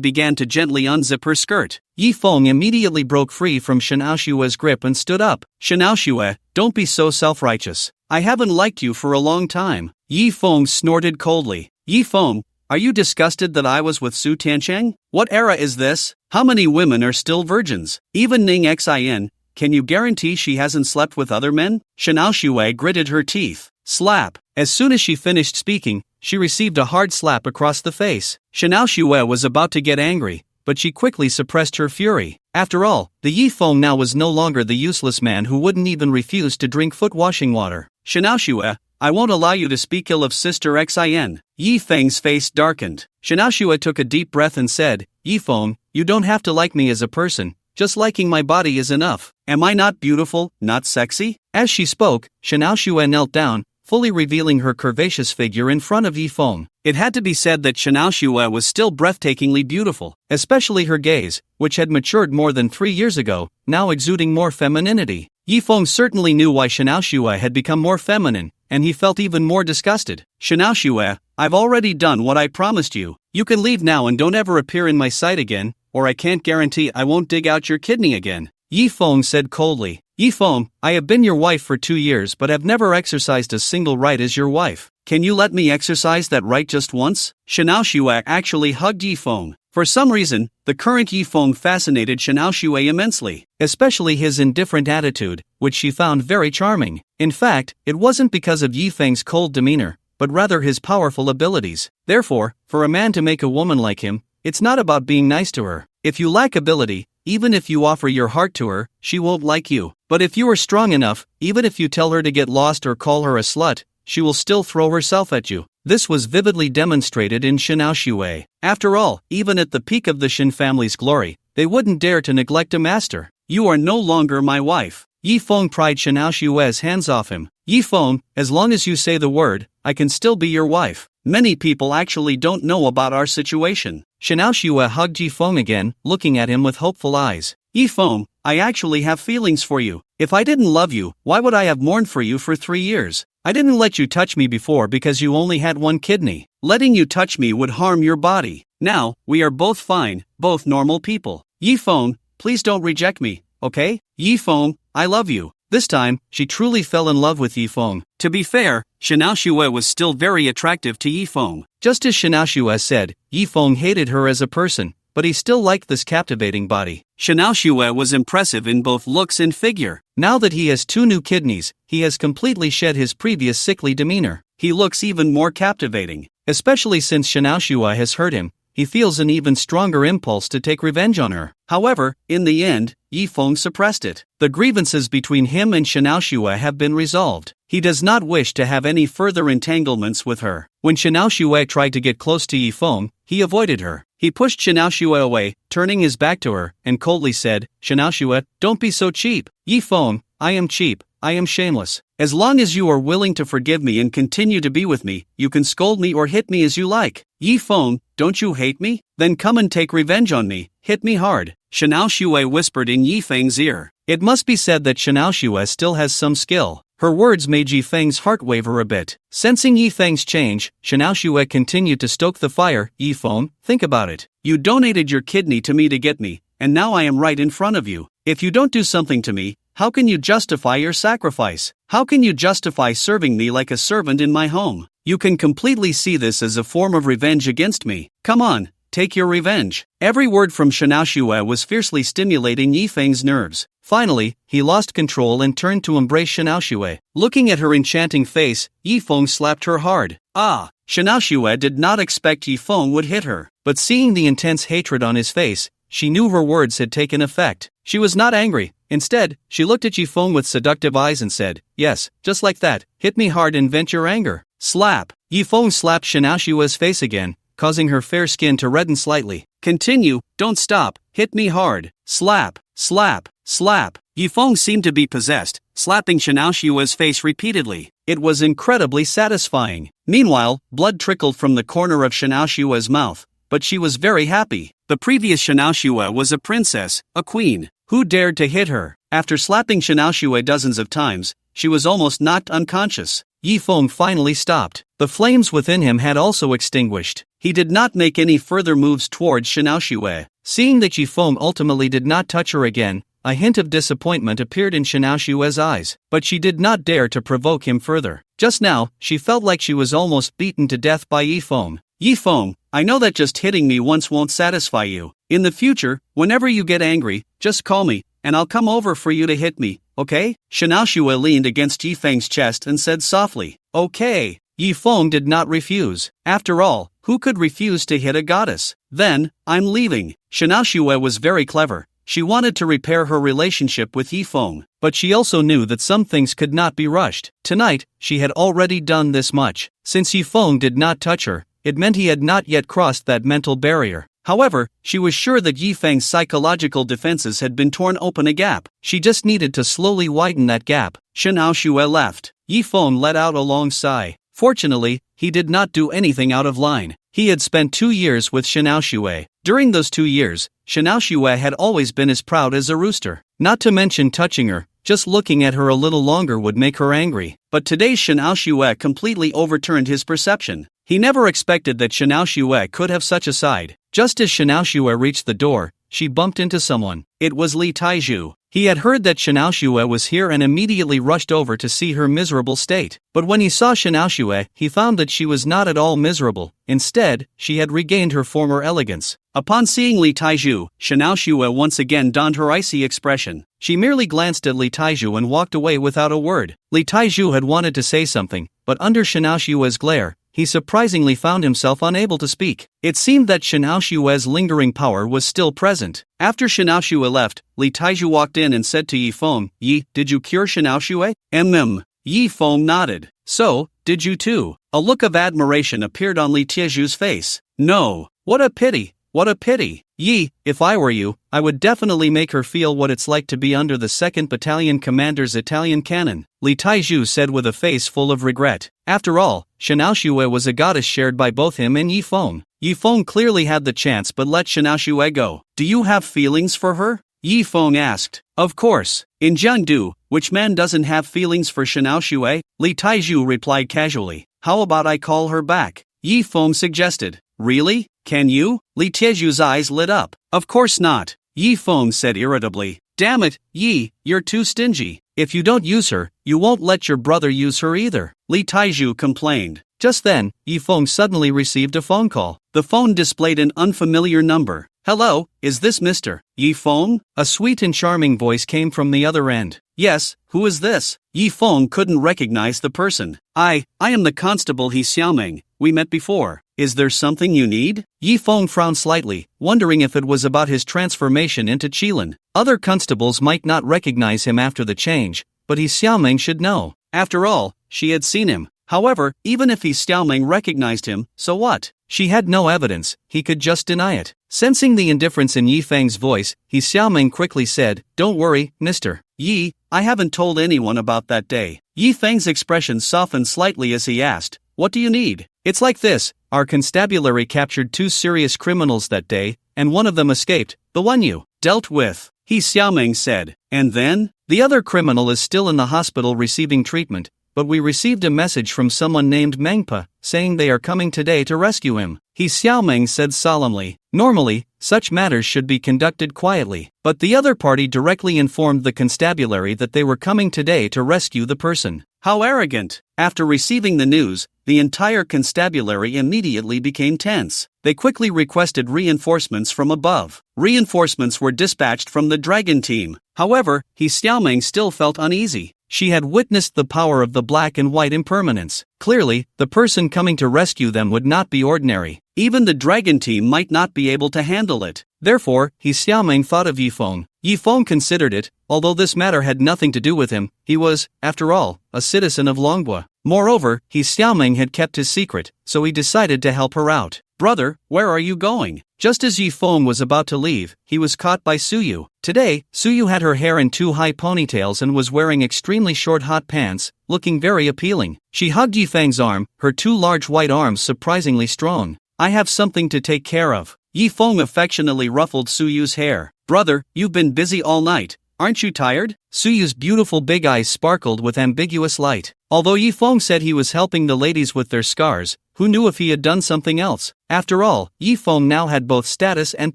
began to gently unzip her skirt. Yifeng immediately broke free from Shanao Shui's grip and stood up. Shanao Shui, don't be so self-righteous. I haven't liked you for a long time. Yifeng snorted coldly. Yifeng, are you disgusted that I was with Su Tiancheng? What era is this? How many women are still virgins? Even Ning Xin, can you guarantee she hasn't slept with other men? Shanao Shui gritted her teeth. Slap. As soon as she finished speaking, she received a hard slap across the face. Shanao Shui was about to get angry, but she quickly suppressed her fury. After all, the Yifeng now was no longer the useless man who wouldn't even refuse to drink foot-washing water. Shanao Shui, I won't allow you to speak ill of Sister Xin. Yifeng's face darkened. Shanao Shui took a deep breath and said, Yifeng, you don't have to like me as a person, just liking my body is enough. Am I not beautiful, not sexy? As she spoke, Shanao Shui knelt down, fully revealing her curvaceous figure in front of Yifeng. It had to be said that Shanao Shui was still breathtakingly beautiful, especially her gaze, which had matured more than 3 years ago, now exuding more femininity. Yifeng certainly knew why Shanao Shui had become more feminine, and he felt even more disgusted. Shanao Shui, I've already done what I promised you. You can leave now and don't ever appear in my sight again, or I can't guarantee I won't dig out your kidney again. Yifeng said coldly. Yifeng, I have been your wife for 2 years but have never exercised a single right as your wife. Can you let me exercise that right just once? Shanao Shui actually hugged Yifeng. For some reason, the current Yifeng fascinated Shanao Shui immensely, especially his indifferent attitude, which she found very charming. In fact, it wasn't because of Yifeng's cold demeanor, but rather his powerful abilities. Therefore, for a man to make a woman like him, it's not about being nice to her. If you lack ability, even if you offer your heart to her, she won't like you. But if you are strong enough, even if you tell her to get lost or call her a slut, she will still throw herself at you. This was vividly demonstrated in Shanao Shui. After all, even at the peak of the Shin family's glory, they wouldn't dare to neglect a master. You are no longer my wife. Yifeng pried Shanao Shui's hands off him. Yifeng, as long as you say the word, I can still be your wife. Many people actually don't know about our situation. Shanao Shui hugged Yifeng again, looking at him with hopeful eyes. Yifeng, I actually have feelings for you. If I didn't love you, why would I have mourned for you for 3 years? I didn't let you touch me before because you only had one kidney. Letting you touch me would harm your body. Now, we are both fine, both normal people. Yifeng, please don't reject me, okay? Yifeng, I love you. This time, she truly fell in love with Yifeng. To be fair, Shanao Shui was still very attractive to Yifeng. Just as Shanao Shui said, Yifeng hated her as a person, but he still liked this captivating body. Shanao Shui was impressive in both looks and figure. Now that he has 2 new kidneys, he has completely shed his previous sickly demeanor. He looks even more captivating. Especially since Shanao Shui has hurt him, he feels an even stronger impulse to take revenge on her. However, in the end, Yifeng suppressed it. The grievances between him and Shanao Shui have been resolved. He does not wish to have any further entanglements with her. When Shanao Shui tried to get close to Yifeng, he avoided her. He pushed Shanao Shui away, turning his back to her, and coldly said, Shanao Shui, don't be so cheap. Yifeng, I am cheap, I am shameless. As long as you are willing to forgive me and continue to be with me, you can scold me or hit me as you like. Yifeng, don't you hate me? Then come and take revenge on me, hit me hard. Shanao Shui whispered in Yifeng's ear. It must be said that Shanao Shui still has some skill. Her words made Yifeng's heart waver a bit. Sensing Yifeng's change, Shanao Shui continued to stoke the fire. Yifeng, think about it. You donated your kidney to me to get me, and now I am right in front of you. If you don't do something to me, how can you justify your sacrifice? How can you justify serving me like a servant in my home? You can completely see this as a form of revenge against me. Come on, take your revenge. Every word from Shanao Shui was fiercely stimulating Yifeng's nerves. Finally, he lost control and turned to embrace Shanao Shui. Looking at her enchanting face, Yifeng slapped her hard. Ah! Shanao Shui did not expect Yifeng would hit her, but seeing the intense hatred on his face, she knew her words had taken effect. She was not angry. Instead, she looked at Yifeng with seductive eyes and said, yes, just like that, hit me hard and vent your anger. Slap! Yifeng slapped Shanao Shui's face again, causing her fair skin to redden slightly. Continue, don't stop, hit me hard. Slap, slap, slap. Yifeng seemed to be possessed, slapping Shanao Shui's face repeatedly. It was incredibly satisfying. Meanwhile, blood trickled from the corner of Shanao Shui's mouth, but she was very happy. The previous Shinaoshue was a princess, a queen. Who dared to hit her? After slapping Shinaoshue dozens of times, she was almost knocked unconscious. Yi Feng finally stopped. The flames within him had also extinguished. He did not make any further moves towards Shinaoshue. Seeing that Yi Feng ultimately did not touch her again, a hint of disappointment appeared in Shinaoshue's eyes, but she did not dare to provoke him further. Just now, she felt like she was almost beaten to death by Yi Feng. Yi Feng, I know that just hitting me once won't satisfy you. In the future, whenever you get angry, just call me, and I'll come over for you to hit me, okay? Shinaoshue leaned against Yi Feng's chest and said softly, okay. Yi Feng did not refuse. After all, who could refuse to hit a goddess? Then, I'm leaving. Shinaoshue was very clever. She wanted to repair her relationship with Yi Feng, but she also knew that some things could not be rushed. Tonight, she had already done this much. Since Yi Feng did not touch her, it meant he had not yet crossed that mental barrier. However, she was sure that Yi Feng's psychological defenses had been torn open a gap. She just needed to slowly widen that gap. Shinaoshue left. Yi Feng let out a long sigh. Fortunately, he did not do anything out of line. He had spent 2 years with Shinaoshue. During those 2 years, Shinaoshue had always been as proud as a rooster. Not to mention touching her, just looking at her a little longer would make her angry. But today's Shinaoshue completely overturned his perception. He never expected that Shinaoshue could have such a side. Just as Shinaoshue reached the door, she bumped into someone. It was Li Taiju. He had heard that Shinaoshue was here and immediately rushed over to see her miserable state. But when he saw Shinaoshue, he found that she was not at all miserable. Instead, she had regained her former elegance. Upon seeing Li Taiju, Shinaoshue once again donned her icy expression. She merely glanced at Li Taiju and walked away without a word. Li Taiju had wanted to say something, but under Shinaoshue's glare, he surprisingly found himself unable to speak. It seemed that Shinaoshue's lingering power was still present. After Shinaoshue left, Li Taiju walked in and said to Yi Feng, Yi, did you cure Shinaoshue? Yi Feng nodded. So, did you too? A look of admiration appeared on Li Tieju's face. No. What a pity. What a pity. Yi, if I were you, I would definitely make her feel what it's like to be under the 2nd Battalion Commander's Italian cannon, Li Taiju said with a face full of regret. After all, Shinaoshue was a goddess shared by both him and Yi Feng. Yi Feng clearly had the chance but let Shinaoshue go. Do you have feelings for her? Yi Feng asked. Of course. In Jiangdu, which man doesn't have feelings for Shinaoshue? Li Taiju replied casually. How about I call her back? Yi Feng suggested. Really? Can you? Li Tieju's eyes lit up. Of course not. Yi Feng said irritably. Damn it, Yi, you're too stingy. If you don't use her, you won't let your brother use her either. Li Taiju complained. Just then, Yi Feng suddenly received a phone call. The phone displayed an unfamiliar number. Hello, is this Mr. Yi Feng? A sweet and charming voice came from the other end. Yes, who is this? Yi Feng couldn't recognize the person. I am the constable He Xiaoming. We met before. Is there something you need? Yi Feng frowned slightly, wondering if it was about his transformation into Qilin. Other constables might not recognize him after the change, but He Xiaoming should know. After all, she had seen him. However, even if He Xiaoming recognized him, so what? She had no evidence, he could just deny it. Sensing the indifference in Yi Feng's voice, He Xiaoming quickly said, Don't worry, Mr. Yi, I haven't told anyone about that day. Yi Feng's expression softened slightly as he asked, What do you need? It's like this, our constabulary captured 2 serious criminals that day, and one of them escaped, the one you dealt with, He Xiaoming said. And then? The other criminal is still in the hospital receiving treatment, but we received a message from someone named Mengpa, saying they are coming today to rescue him. He Xiaoming said solemnly. Normally, such matters should be conducted quietly, but the other party directly informed the constabulary that they were coming today to rescue the person. How arrogant! After receiving the news, the entire constabulary immediately became tense. They quickly requested reinforcements from above. Reinforcements were dispatched from the dragon team. However, He Xiaoming still felt uneasy. She had witnessed the power of the black and white impermanence. Clearly, the person coming to rescue them would not be ordinary. Even the dragon team might not be able to handle it. Therefore, He Xiaoming thought of Yi Feng. Yi Feng considered it, although this matter had nothing to do with him, he was, after all, a citizen of Longhua. Moreover, He Xiaoming had kept his secret, so he decided to help her out. Brother, where are you going? Just as Yi Feng was about to leave, he was caught by Suyu. Today, Suyu had her hair in 2 high ponytails and was wearing extremely short hot pants, looking very appealing. She hugged Yi Feng's arm, her 2 large white arms surprisingly strong. I have something to take care of. Yifeng affectionately ruffled Suyu's hair. "Brother, you've been busy all night. Aren't you tired?" Suyu's beautiful big eyes sparkled with ambiguous light. Although Yifeng said he was helping the ladies with their scars, who knew if he had done something else? After all, Yifeng now had both status and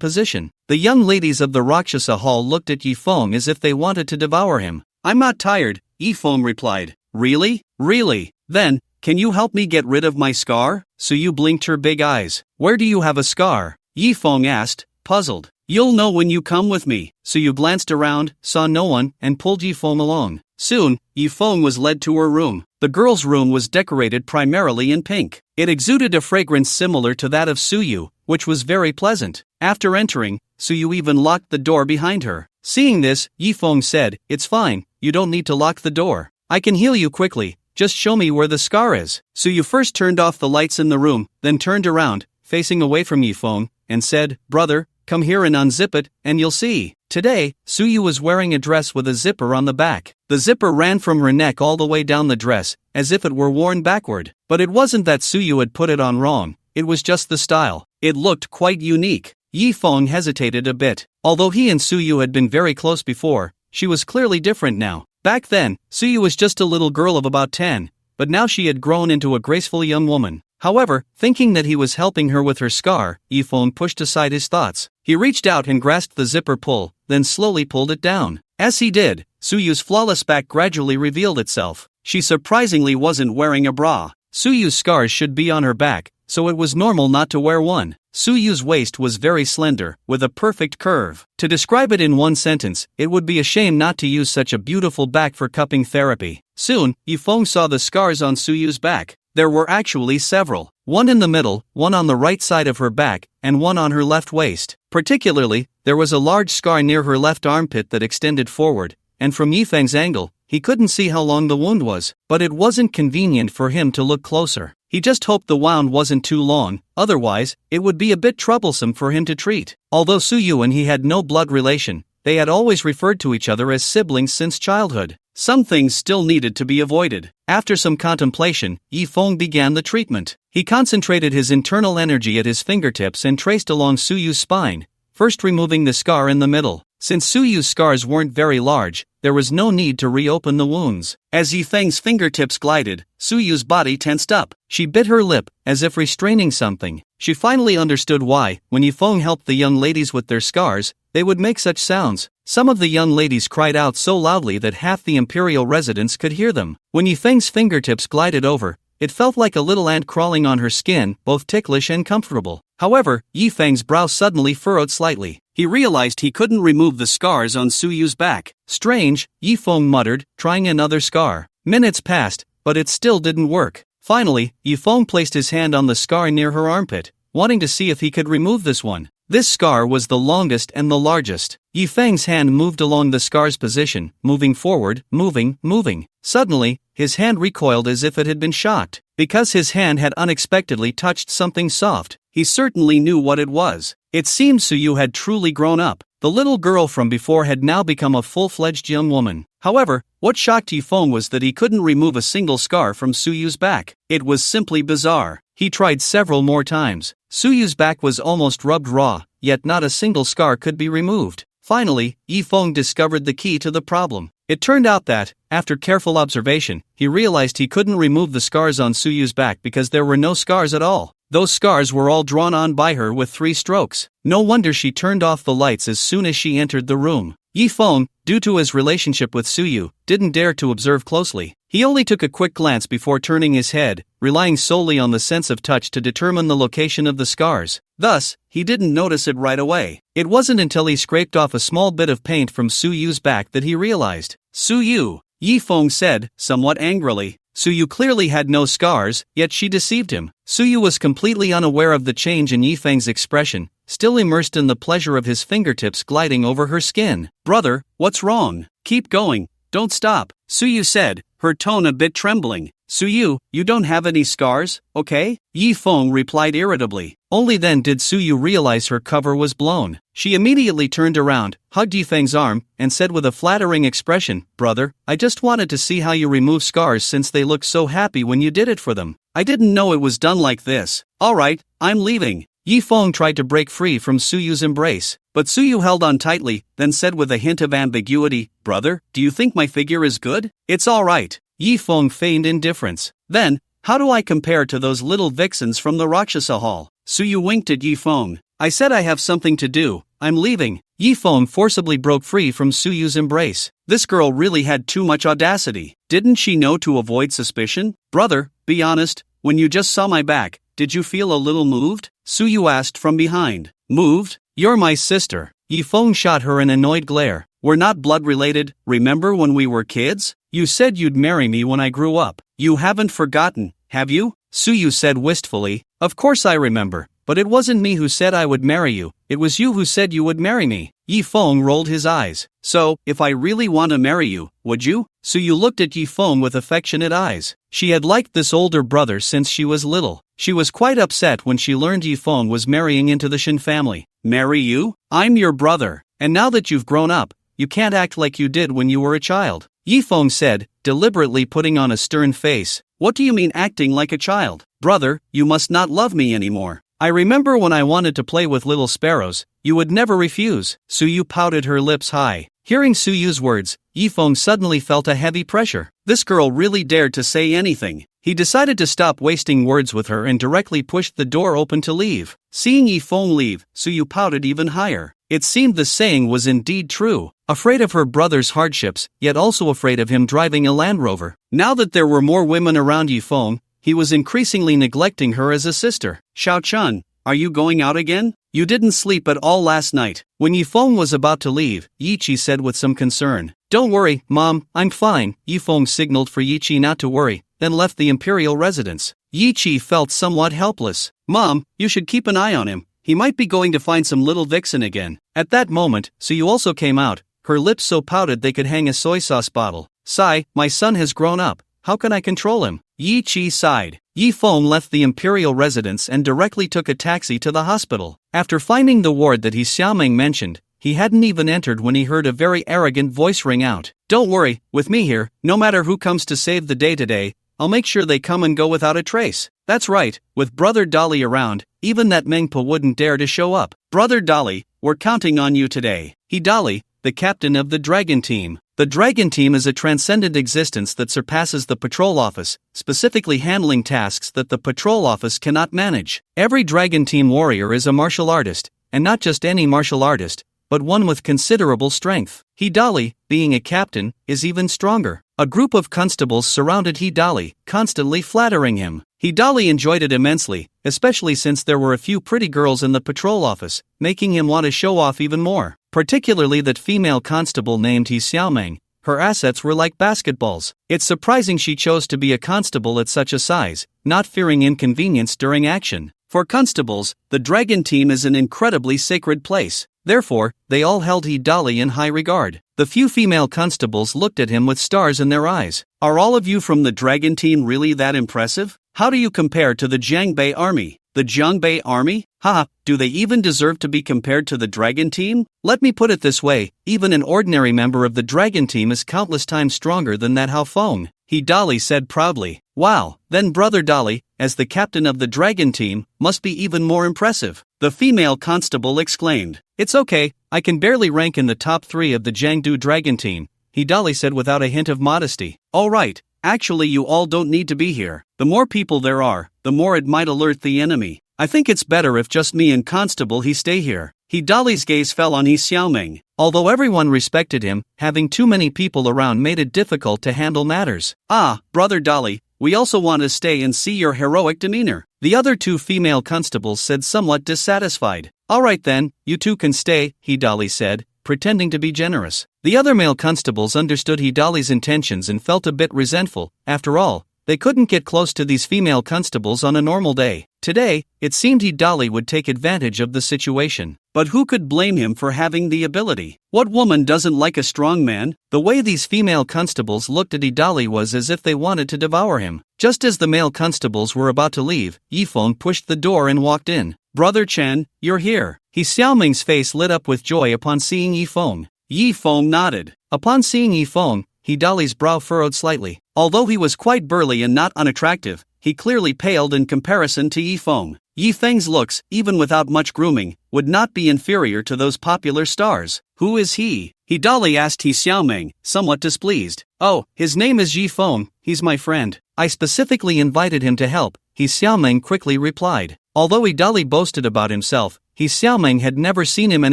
position. The young ladies of the Rakshasa hall looked at Yifeng as if they wanted to devour him. "I'm not tired," Yifeng replied. "Really? Really? Then, can you help me get rid of my scar?" Suyu blinked her big eyes. "Where do you have a scar?" Yifeng asked, puzzled. "You'll know when you come with me." Suyu glanced around, saw no one, and pulled Yifeng along. Soon, Yifeng was led to her room. The girl's room was decorated primarily in pink. It exuded a fragrance similar to that of Suyu, which was very pleasant. After entering, Suyu even locked the door behind her. Seeing this, Yifeng said, "It's fine, you don't need to lock the door. I can heal you quickly, just show me where the scar is." Suyu first turned off the lights in the room, then turned around, facing away from Yifeng, and said, "Brother, come here and unzip it, and you'll see." Today, Suyu was wearing a dress with a zipper on the back. The zipper ran from her neck all the way down the dress, as if it were worn backward. But it wasn't that Suyu had put it on wrong, it was just the style. It looked quite unique. Yifeng hesitated a bit. Although he and Suyu had been very close before, she was clearly different now. Back then, Suyu was just a little girl of about 10, but now she had grown into a graceful young woman. However, thinking that he was helping her with her scar, Yifeng pushed aside his thoughts. He reached out and grasped the zipper pull, then slowly pulled it down. As he did, Suyu's flawless back gradually revealed itself. She surprisingly wasn't wearing a bra. Suyu's scars should be on her back, so it was normal not to wear one. Suyu's waist was very slender, with a perfect curve. To describe it in one sentence, it would be a shame not to use such a beautiful back for cupping therapy. Soon, Yifeng saw the scars on Suyu's back. There were actually several. One in the middle, one on the right side of her back, and one on her left waist. Particularly, there was a large scar near her left armpit that extended forward, and from Yifeng's angle, he couldn't see how long the wound was, but it wasn't convenient for him to look closer. He just hoped the wound wasn't too long, otherwise, it would be a bit troublesome for him to treat. Although Suyu and he had no blood relation, they had always referred to each other as siblings since childhood. Some things still needed to be avoided. After some contemplation, Yifeng began the treatment. He concentrated his internal energy at his fingertips and traced along Suyu's spine, first removing the scar in the middle. Since Suyu's scars weren't very large, there was no need to reopen the wounds. As Yifeng's fingertips glided, Suyu's body tensed up. She bit her lip, as if restraining something. She finally understood why, when Yifeng helped the young ladies with their scars, they would make such sounds. Some of the young ladies cried out so loudly that half the imperial residents could hear them. When Yifeng's fingertips glided over, it felt like a little ant crawling on her skin, both ticklish and comfortable. However, Yifeng's brow suddenly furrowed slightly. He realized he couldn't remove the scars on Suyu's back. "Strange," Yifeng muttered, trying another scar. Minutes passed, but it still didn't work. Finally, Yifeng placed his hand on the scar near her armpit, wanting to see if he could remove this one. This scar was the longest and the largest. Yifeng's hand moved along the scar's position, moving forward, moving. Suddenly, his hand recoiled as if it had been shocked. Because his hand had unexpectedly touched something soft, he certainly knew what it was. It seemed Suyu had truly grown up. The little girl from before had now become a full-fledged young woman. However, what shocked Yifeng was that he couldn't remove a single scar from Suyu's back. It was simply bizarre. He tried several more times. Suyu's back was almost rubbed raw, yet not a single scar could be removed. Finally, Yifeng discovered the key to the problem. It turned out that, after careful observation, he realized he couldn't remove the scars on Suyu's back because there were no scars at all. Those scars were all drawn on by her with 3 strokes. No wonder she turned off the lights as soon as she entered the room. Yifeng, due to his relationship with Suyu, didn't dare to observe closely. He only took a quick glance before turning his head, relying solely on the sense of touch to determine the location of the scars. Thus, he didn't notice it right away. It wasn't until he scraped off a small bit of paint from Suyu's back that he realized. "Suyu," Yifeng said, somewhat angrily. Suyu clearly had no scars, yet she deceived him. Suyu was completely unaware of the change in Yifeng's expression, still immersed in the pleasure of his fingertips gliding over her skin. "Brother, what's wrong? Keep going, don't stop," Suyu said, her tone a bit trembling. "Suyu, you don't have any scars, okay?" Yifeng replied irritably. Only then did Suyu realize her cover was blown. She immediately turned around, hugged Yifeng's arm, and said with a flattering expression, "Brother, I just wanted to see how you remove scars since they looked so happy when you did it for them. I didn't know it was done like this. Alright, I'm leaving." Yi Feng tried to break free from Suyu's embrace, but Suyu held on tightly, then said with a hint of ambiguity, "Brother, do you think my figure is good?" "It's alright." Yi Feng feigned indifference. "Then, how do I compare to those little vixens from the Rakshasa Hall?" Suyu winked at Yi Feng. "I said I have something to do, I'm leaving." Yi Feng forcibly broke free from Suyu's embrace. This girl really had too much audacity. Didn't she know to avoid suspicion? "Brother, be honest, when you just saw my back, did you feel a little moved?" Suyu asked from behind. "Moved? You're my sister." Yi Feng shot her an annoyed glare. "We're not blood related, remember when we were kids? You said you'd marry me when I grew up. You haven't forgotten, have you?" Suyu said wistfully. "Of course I remember. But it wasn't me who said I would marry you, it was you who said you would marry me." Yi Feng rolled his eyes. "So, if I really want to marry you, would you?" Suyu looked at Yi Feng with affectionate eyes. She had liked this older brother since she was little. She was quite upset when she learned Yi Feng was marrying into the Shin family. "Marry you? I'm your brother, and now that you've grown up, you can't act like you did when you were a child," Yi Feng said, deliberately putting on a stern face. "What do you mean acting like a child? Brother, you must not love me anymore. I remember when I wanted to play with little sparrows, you would never refuse." Suyu pouted her lips high. Hearing Suyu's words, Yi Feng suddenly felt a heavy pressure. This girl really dared to say anything. He decided to stop wasting words with her and directly pushed the door open to leave. Seeing Yi Feng leave, Suyu pouted even higher. It seemed the saying was indeed true. Afraid of her brother's hardships, yet also afraid of him driving a Land Rover. Now that there were more women around Yi Feng, he was increasingly neglecting her as a sister. "Xiao-chun, are you going out again? You didn't sleep at all last night." When Yi Feng was about to leave, Yi Chi said with some concern. "Don't worry, Mom, I'm fine." Yi Feng signaled for Yi Chi not to worry, then left the imperial residence. Yi Chi felt somewhat helpless. "Mom, you should keep an eye on him. He might be going to find some little vixen again." At that moment, Suyu also came out, her lips so pouted they could hang a soy sauce bottle. "Sigh, my son has grown up. How can I control him?" Yi Chi sighed. Yi Feng left the imperial residence and directly took a taxi to the hospital. After finding the ward that he Xiaoming mentioned, he hadn't even entered when he heard a very arrogant voice ring out. "Don't worry, with me here, no matter who comes to save the day today, I'll make sure they come and go without a trace." That's right, with Brother Dolly around, even that Mengpa wouldn't dare to show up. "Brother Dolly, we're counting on you today." He Dolly, the captain of the Dragon Team. The Dragon Team is a transcendent existence that surpasses the patrol office, specifically handling tasks that the patrol office cannot manage. Every Dragon Team warrior is a martial artist, and not just any martial artist, but one with considerable strength. Hidali, being a captain, is even stronger. A group of constables surrounded Hidali, constantly flattering him. Hidali enjoyed it immensely, especially since there were a few pretty girls in the patrol office, making him want to show off even more. Particularly that female constable named He Xiaoming. Her assets were like basketballs. It's surprising she chose to be a constable at such a size, not fearing inconvenience during action. For constables, the Dragon Team is an incredibly sacred place. Therefore, they all held Hidali in high regard. The few female constables looked at him with stars in their eyes. "Are all of you from the Dragon Team really that impressive? How do you compare to the Jiangbei army?" "The Jiangbei army? Haha, do they even deserve to be compared to the Dragon Team? Let me put it this way, even an ordinary member of the Dragon Team is countless times stronger than that Hao Feng," Hidali said proudly. "Wow, then Brother Dolly, as the captain of the Dragon Team, must be even more impressive," the female constable exclaimed. "It's okay, I can barely rank in the top 3 of the Jiangdu Dragon Team," Hidali said without a hint of modesty. "All right. Actually, you all don't need to be here. The more people there are, the more it might alert the enemy. I think it's better if just me and Constable He stay here." Hidali's gaze fell on He Xiaoming. Although everyone respected him, having too many people around made it difficult to handle matters. "Ah, Brother Dolly, we also want to stay and see your heroic demeanor," the other 2 female constables said somewhat dissatisfied. "All right then, you 2 can stay," Hidali said, pretending to be generous. The other male constables understood Hidali's intentions and felt a bit resentful. After all, they couldn't get close to these female constables on a normal day. Today, it seemed Hidali would take advantage of the situation. But who could blame him for having the ability? What woman doesn't like a strong man? The way these female constables looked at Hidali was as if they wanted to devour him. Just as the male constables were about to leave, Yifeng pushed the door and walked in. "Brother Chen, you're here." He Xiaoming's face lit up with joy upon seeing Yifeng. Yifeng nodded. Upon seeing Yifeng, Hidali's brow furrowed slightly. Although he was quite burly and not unattractive, he clearly paled in comparison to Yifeng. Yi Feng's looks, even without much grooming, would not be inferior to those popular stars. Who is he? Hidali asked He Xiaoming, somewhat displeased. Oh, his name is Yi Feng, he's my friend. I specifically invited him to help, He Xiaoming quickly replied. Although Hidali boasted about himself, He Xiaoming had never seen him in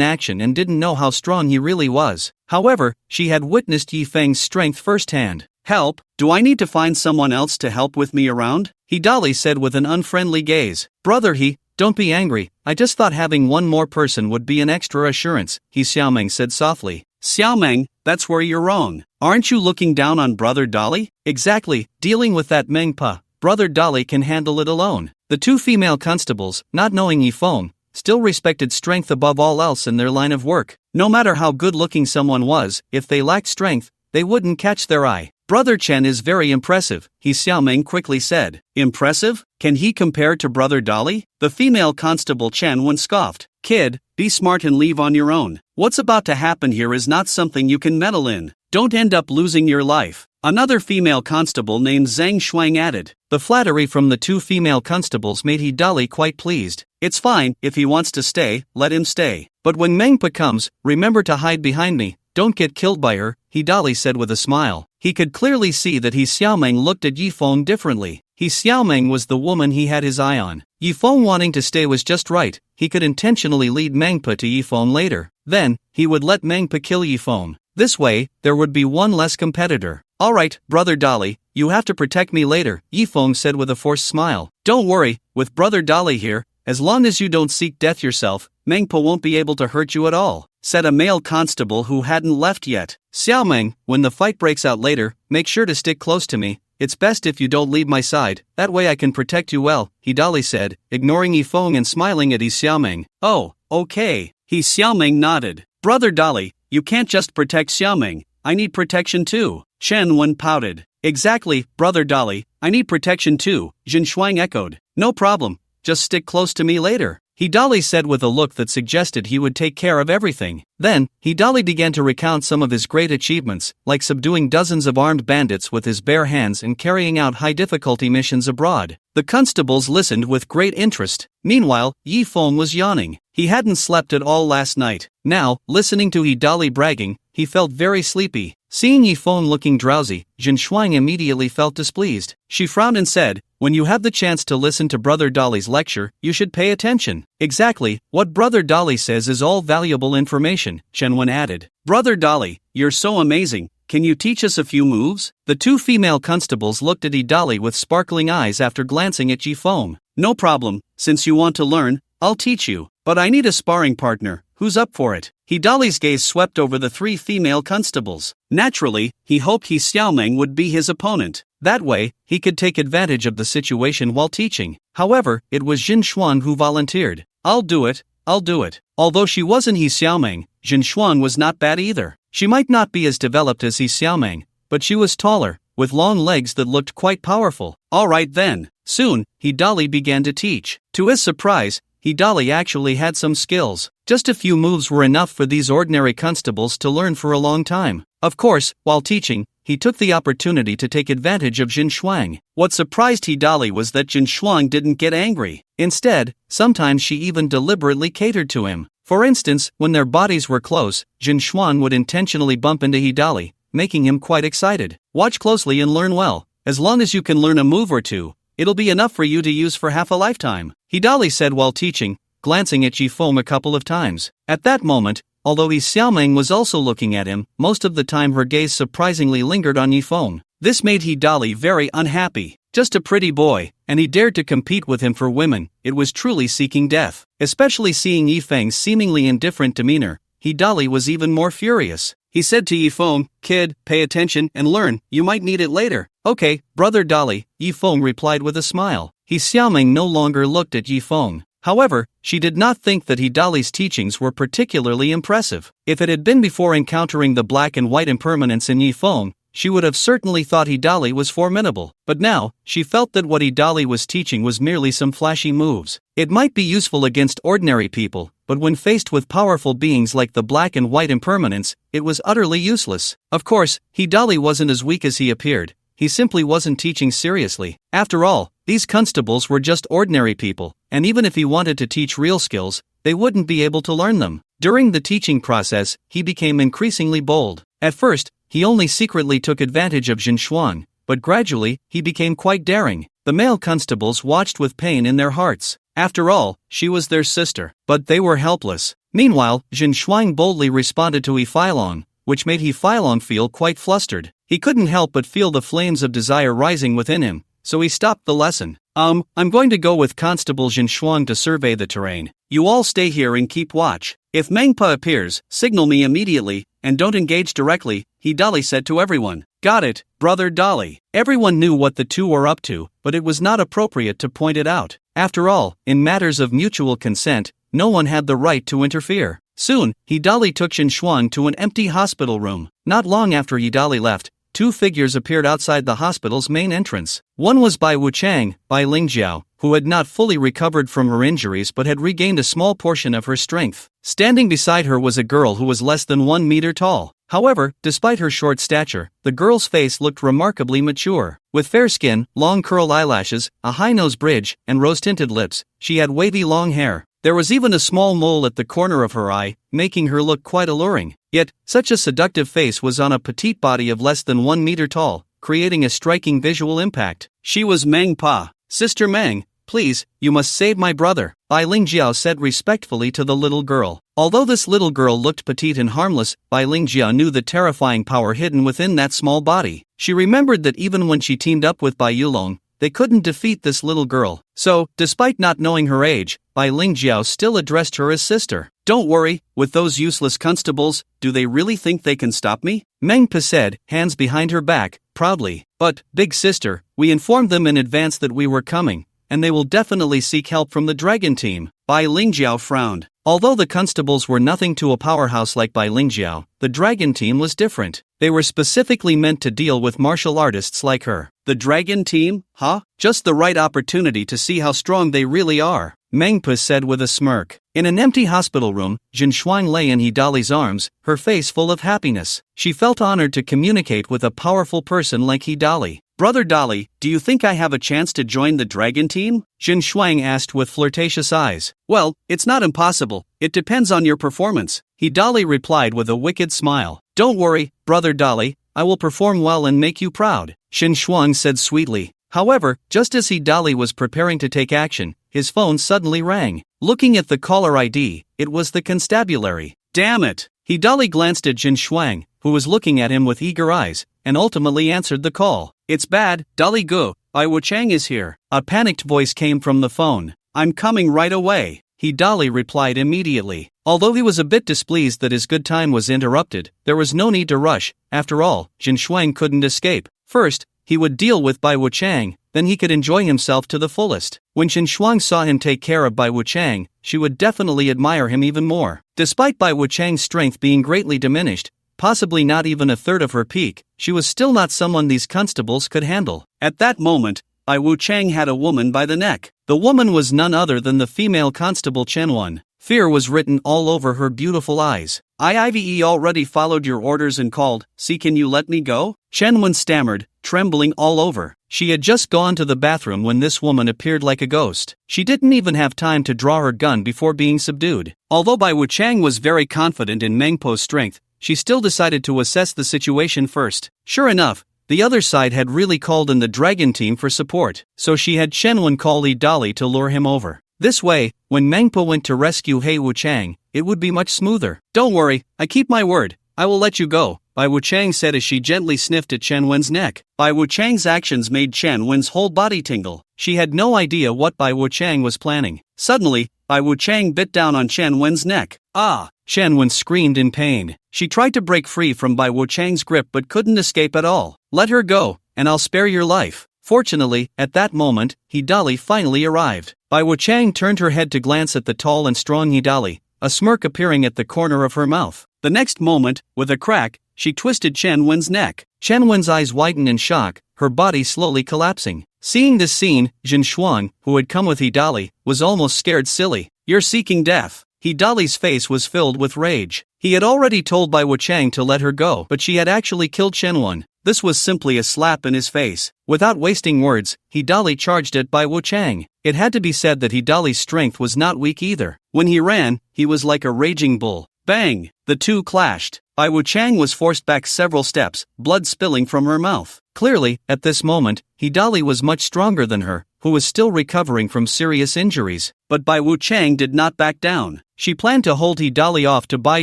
action and didn't know how strong he really was. However, she had witnessed Yi Feng's strength firsthand. Help? Do I need to find someone else to help with me around? Hidali said with an unfriendly gaze. Brother He, don't be angry, I just thought having one more person would be an extra assurance, He Xiaoming said softly. Xiaoming, that's where you're wrong. Aren't you looking down on Brother Dali? Exactly, dealing with that Mengpa, Brother Dali can handle it alone. The two female constables, not knowing Yi Feng, still respected strength above all else in their line of work. No matter how good-looking someone was, if they lacked strength, they wouldn't catch their eye. Brother Chen is very impressive, He Xiaoming quickly said. Impressive? Can he compare to Brother Dali? The female constable Chen once scoffed. Kid, be smart and leave on your own. What's about to happen here is not something you can meddle in. Don't end up losing your life. Another female constable named Zhang Shuang added. The flattery from the two female constables made Hidali quite pleased. It's fine, if he wants to stay, let him stay. But when Mengpa comes, remember to hide behind me, don't get killed by her, Hidali said with a smile. He could clearly see that He Xiaoming looked at Yi Feng differently. He Xiaoming was the woman he had his eye on. Yi Feng wanting to stay was just right, he could intentionally lead Mengpa to Yi Feng later. Then, he would let Mengpa kill Yi Feng. This way, there would be one less competitor. Alright, Brother Dali, you have to protect me later, Yi Feng said with a forced smile. Don't worry, with Brother Dali here, as long as you don't seek death yourself, Mengpa won't be able to hurt you at all, said a male constable who hadn't left yet. Xiaoming, when the fight breaks out later, make sure to stick close to me. It's best if you don't leave my side, that way I can protect you well, Hidali said, ignoring Yi Feng and smiling at He Xiaoming. Oh, okay. He Xiaoming nodded. Brother Dali, you can't just protect Xiaoming, I need protection too. Chen Wen pouted. Exactly, Brother Dali, I need protection too, Jin Shuang echoed. No problem, just stick close to me later, Hidali said with a look that suggested he would take care of everything. Then, Hidali began to recount some of his great achievements, like subduing dozens of armed bandits with his bare hands and carrying out high-difficulty missions abroad. The constables listened with great interest. Meanwhile, Yi Feng was yawning. He hadn't slept at all last night. Now, listening to Hidali bragging, he felt very sleepy. Seeing Yi Feng looking drowsy, Jin Shuang immediately felt displeased. She frowned and said, when you have the chance to listen to Brother Dali's lecture, you should pay attention. Exactly, what Brother Dali says is all valuable information, Chen Wen added. Brother Dali, you're so amazing, can you teach us a few moves? The two female constables looked at Hidali with sparkling eyes after glancing at Yi Feng. No problem, since you want to learn, I'll teach you, but I need a sparring partner. Who's up for it? Hidali's gaze swept over the three female constables. Naturally, he hoped He Xiaoming would be his opponent. That way, he could take advantage of the situation while teaching. However, it was Jin Shuang who volunteered. I'll do it. Although she wasn't He Xiaoming, Jin Shuang was not bad either. She might not be as developed as He Xiaoming, but she was taller, with long legs that looked quite powerful. Alright then. Soon, Hidali began to teach. To his surprise, Hidali actually had some skills. Just a few moves were enough for these ordinary constables to learn for a long time. Of course, while teaching, he took the opportunity to take advantage of Jin Shuang. What surprised Hidali was that Jin Shuang didn't get angry. Instead, sometimes she even deliberately catered to him. For instance, when their bodies were close, Jin Shuang would intentionally bump into Hidali, making him quite excited. Watch closely and learn well. As long as you can learn a move or two, it'll be enough for you to use for half a lifetime, Hidali said while teaching, glancing at Yi Feng a couple of times. At that moment, although Yi Xiaoming was also looking at him, most of the time her gaze surprisingly lingered on Yi Feng. This made Hidali very unhappy. Just a pretty boy, and he dared to compete with him for women. It was truly seeking death. Especially seeing Yi Feng's seemingly indifferent demeanor, Hidali was even more furious. He said to Yi Feng, "Kid, pay attention and learn, you might need it later." "Okay, Brother Dali," Yi Feng replied with a smile. Yi Xiaoming no longer looked at Yi Feng. However, she did not think that Hidali's teachings were particularly impressive. If it had been before encountering the black and white impermanence in Yi Feng, she would have certainly thought Hidali was formidable. But now, she felt that what Hidali was teaching was merely some flashy moves. It might be useful against ordinary people, but when faced with powerful beings like the black and white impermanence, it was utterly useless. Of course, Hidali wasn't as weak as he appeared. he simply wasn't teaching seriously. After all, these constables were just ordinary people, and even if he wanted to teach real skills, they wouldn't be able to learn them. During the teaching process, he became increasingly bold. At first, he only secretly took advantage of Jin Shuang, but gradually, he became quite daring. The male constables watched with pain in their hearts. After all, she was their sister, but they were helpless. Meanwhile, Jin Shuang boldly responded to Yi Filong, which made Yi Filong feel quite flustered. He couldn't help but feel the flames of desire rising within him, so he stopped the lesson. I'm going to go with Constable Jin Shuang to survey the terrain. You all stay here and keep watch. If Mengpa appears, signal me immediately, and don't engage directly, he Dolly said to everyone. Got it, brother Dolly. Everyone knew what the two were up to, but it was not appropriate to point it out. After all, in matters of mutual consent, no one had the right to interfere. Soon, Hidali took Jin Shuang to an empty hospital room. Not long after Hidali left, two figures appeared outside the hospital's main entrance. One was Bai Wuchang, Bai Lingjiao, who had not fully recovered from her injuries but had regained a small portion of her strength. Standing beside her was a girl who was less than 1 meter tall. However, despite her short stature, the girl's face looked remarkably mature. With fair skin, long curled eyelashes, a high nose bridge, and rose-tinted lips, she had wavy long hair. There was even a small mole at the corner of her eye, making her look quite alluring. Yet, such a seductive face was on a petite body of less than 1 meter tall, creating a striking visual impact. She was Meng Pa. Sister Meng, please, you must save my brother, Bai Lingjiao said respectfully to the little girl. Although this little girl looked petite and harmless, Bai Lingjiao knew the terrifying power hidden within that small body. She remembered that even when she teamed up with Bai Yulong, they couldn't defeat this little girl. So, despite not knowing her age, Bai Lingjiao still addressed her as sister. Don't worry, with those useless constables, do they really think they can stop me? Meng Pa said, hands behind her back, proudly. But, big sister, we informed them in advance that we were coming, and they will definitely seek help from the dragon team. Bai Lingjiao frowned. Although the constables were nothing to a powerhouse like Bai Lingjiao, the dragon team was different. They were specifically meant to deal with martial artists like her. The dragon team, huh? Just the right opportunity to see how strong they really are, Meng Pa said with a smirk. In an empty hospital room, Jin Shuang lay in Hidali's arms, her face full of happiness. She felt honored to communicate with a powerful person like Hidali. Brother Dolly, do you think I have a chance to join the dragon team? Jin Shuang asked with flirtatious eyes. Well, it's not impossible, it depends on your performance, Hidali replied with a wicked smile. Don't worry, brother Dolly, I will perform well and make you proud, Jin Shuang said sweetly. However, just as Hidali was preparing to take action, his phone suddenly rang. Looking at the caller ID, it was the constabulary. Damn it! Hidali glanced at Jin Shuang, who was looking at him with eager eyes, and ultimately answered the call. It's bad, Dolly Gu, Bai Wuchang is here. A panicked voice came from the phone. I'm coming right away, Hidali replied immediately. Although he was a bit displeased that his good time was interrupted, there was no need to rush. After all, Jin Shuang couldn't escape. First, he would deal with Bai Wuchang, then he could enjoy himself to the fullest. When Jin Shuang saw him take care of Bai Wuchang, she would definitely admire him even more. Despite Bai Wuchang's strength being greatly diminished, possibly not even a third of her peak, she was still not someone these constables could handle. At that moment, Bai Wuchang had a woman by the neck. The woman was none other than the female constable Chenwen. Fear was written all over her beautiful eyes. IVE already followed your orders and called, see, can you let me go? Chenwen stammered, trembling all over. She had just gone to the bathroom when this woman appeared like a ghost. She didn't even have time to draw her gun before being subdued. Although Bai Wuchang was very confident in Meng Po's strength, she still decided to assess the situation first. Sure enough, the other side had really called in the dragon team for support, so she had Chenwen call Li Dali to lure him over. This way, when Meng Po went to rescue He Wuchang, it would be much smoother. Don't worry, I keep my word, I will let you go, Bai Wuchang said as she gently sniffed at Chenwen's neck. Bai Wuchang's actions made Chenwen's whole body tingle. She had no idea what Bai Wuchang was planning. Suddenly, Bai Wuchang bit down on Chenwen's neck. Ah! Chenwen screamed in pain. She tried to break free from Bai Wuchang's grip but couldn't escape at all. Let her go, and I'll spare your life. Fortunately, at that moment, Hidali finally arrived. Bai Wuchang turned her head to glance at the tall and strong Hidali, a smirk appearing at the corner of her mouth. The next moment, with a crack, she twisted Chenwen's neck. Chenwen's eyes widened in shock, her body slowly collapsing. Seeing this scene, Jin Shuang, who had come with Hidali, was almost scared silly. You're seeking death. Hidali's face was filled with rage. He had already told Bai Wuchang to let her go, but she had actually killed Chenwen. This was simply a slap in his face. Without wasting words, Hidali charged at Bai Wuchang. It had to be said that Hidali's strength was not weak either. When he ran, he was like a raging bull. Bang! The two clashed. Bai Wuchang was forced back several steps, blood spilling from her mouth. Clearly, at this moment, Hidali was much stronger than her, who was still recovering from serious injuries. But Bai Wuchang did not back down. She planned to hold Hidali off to buy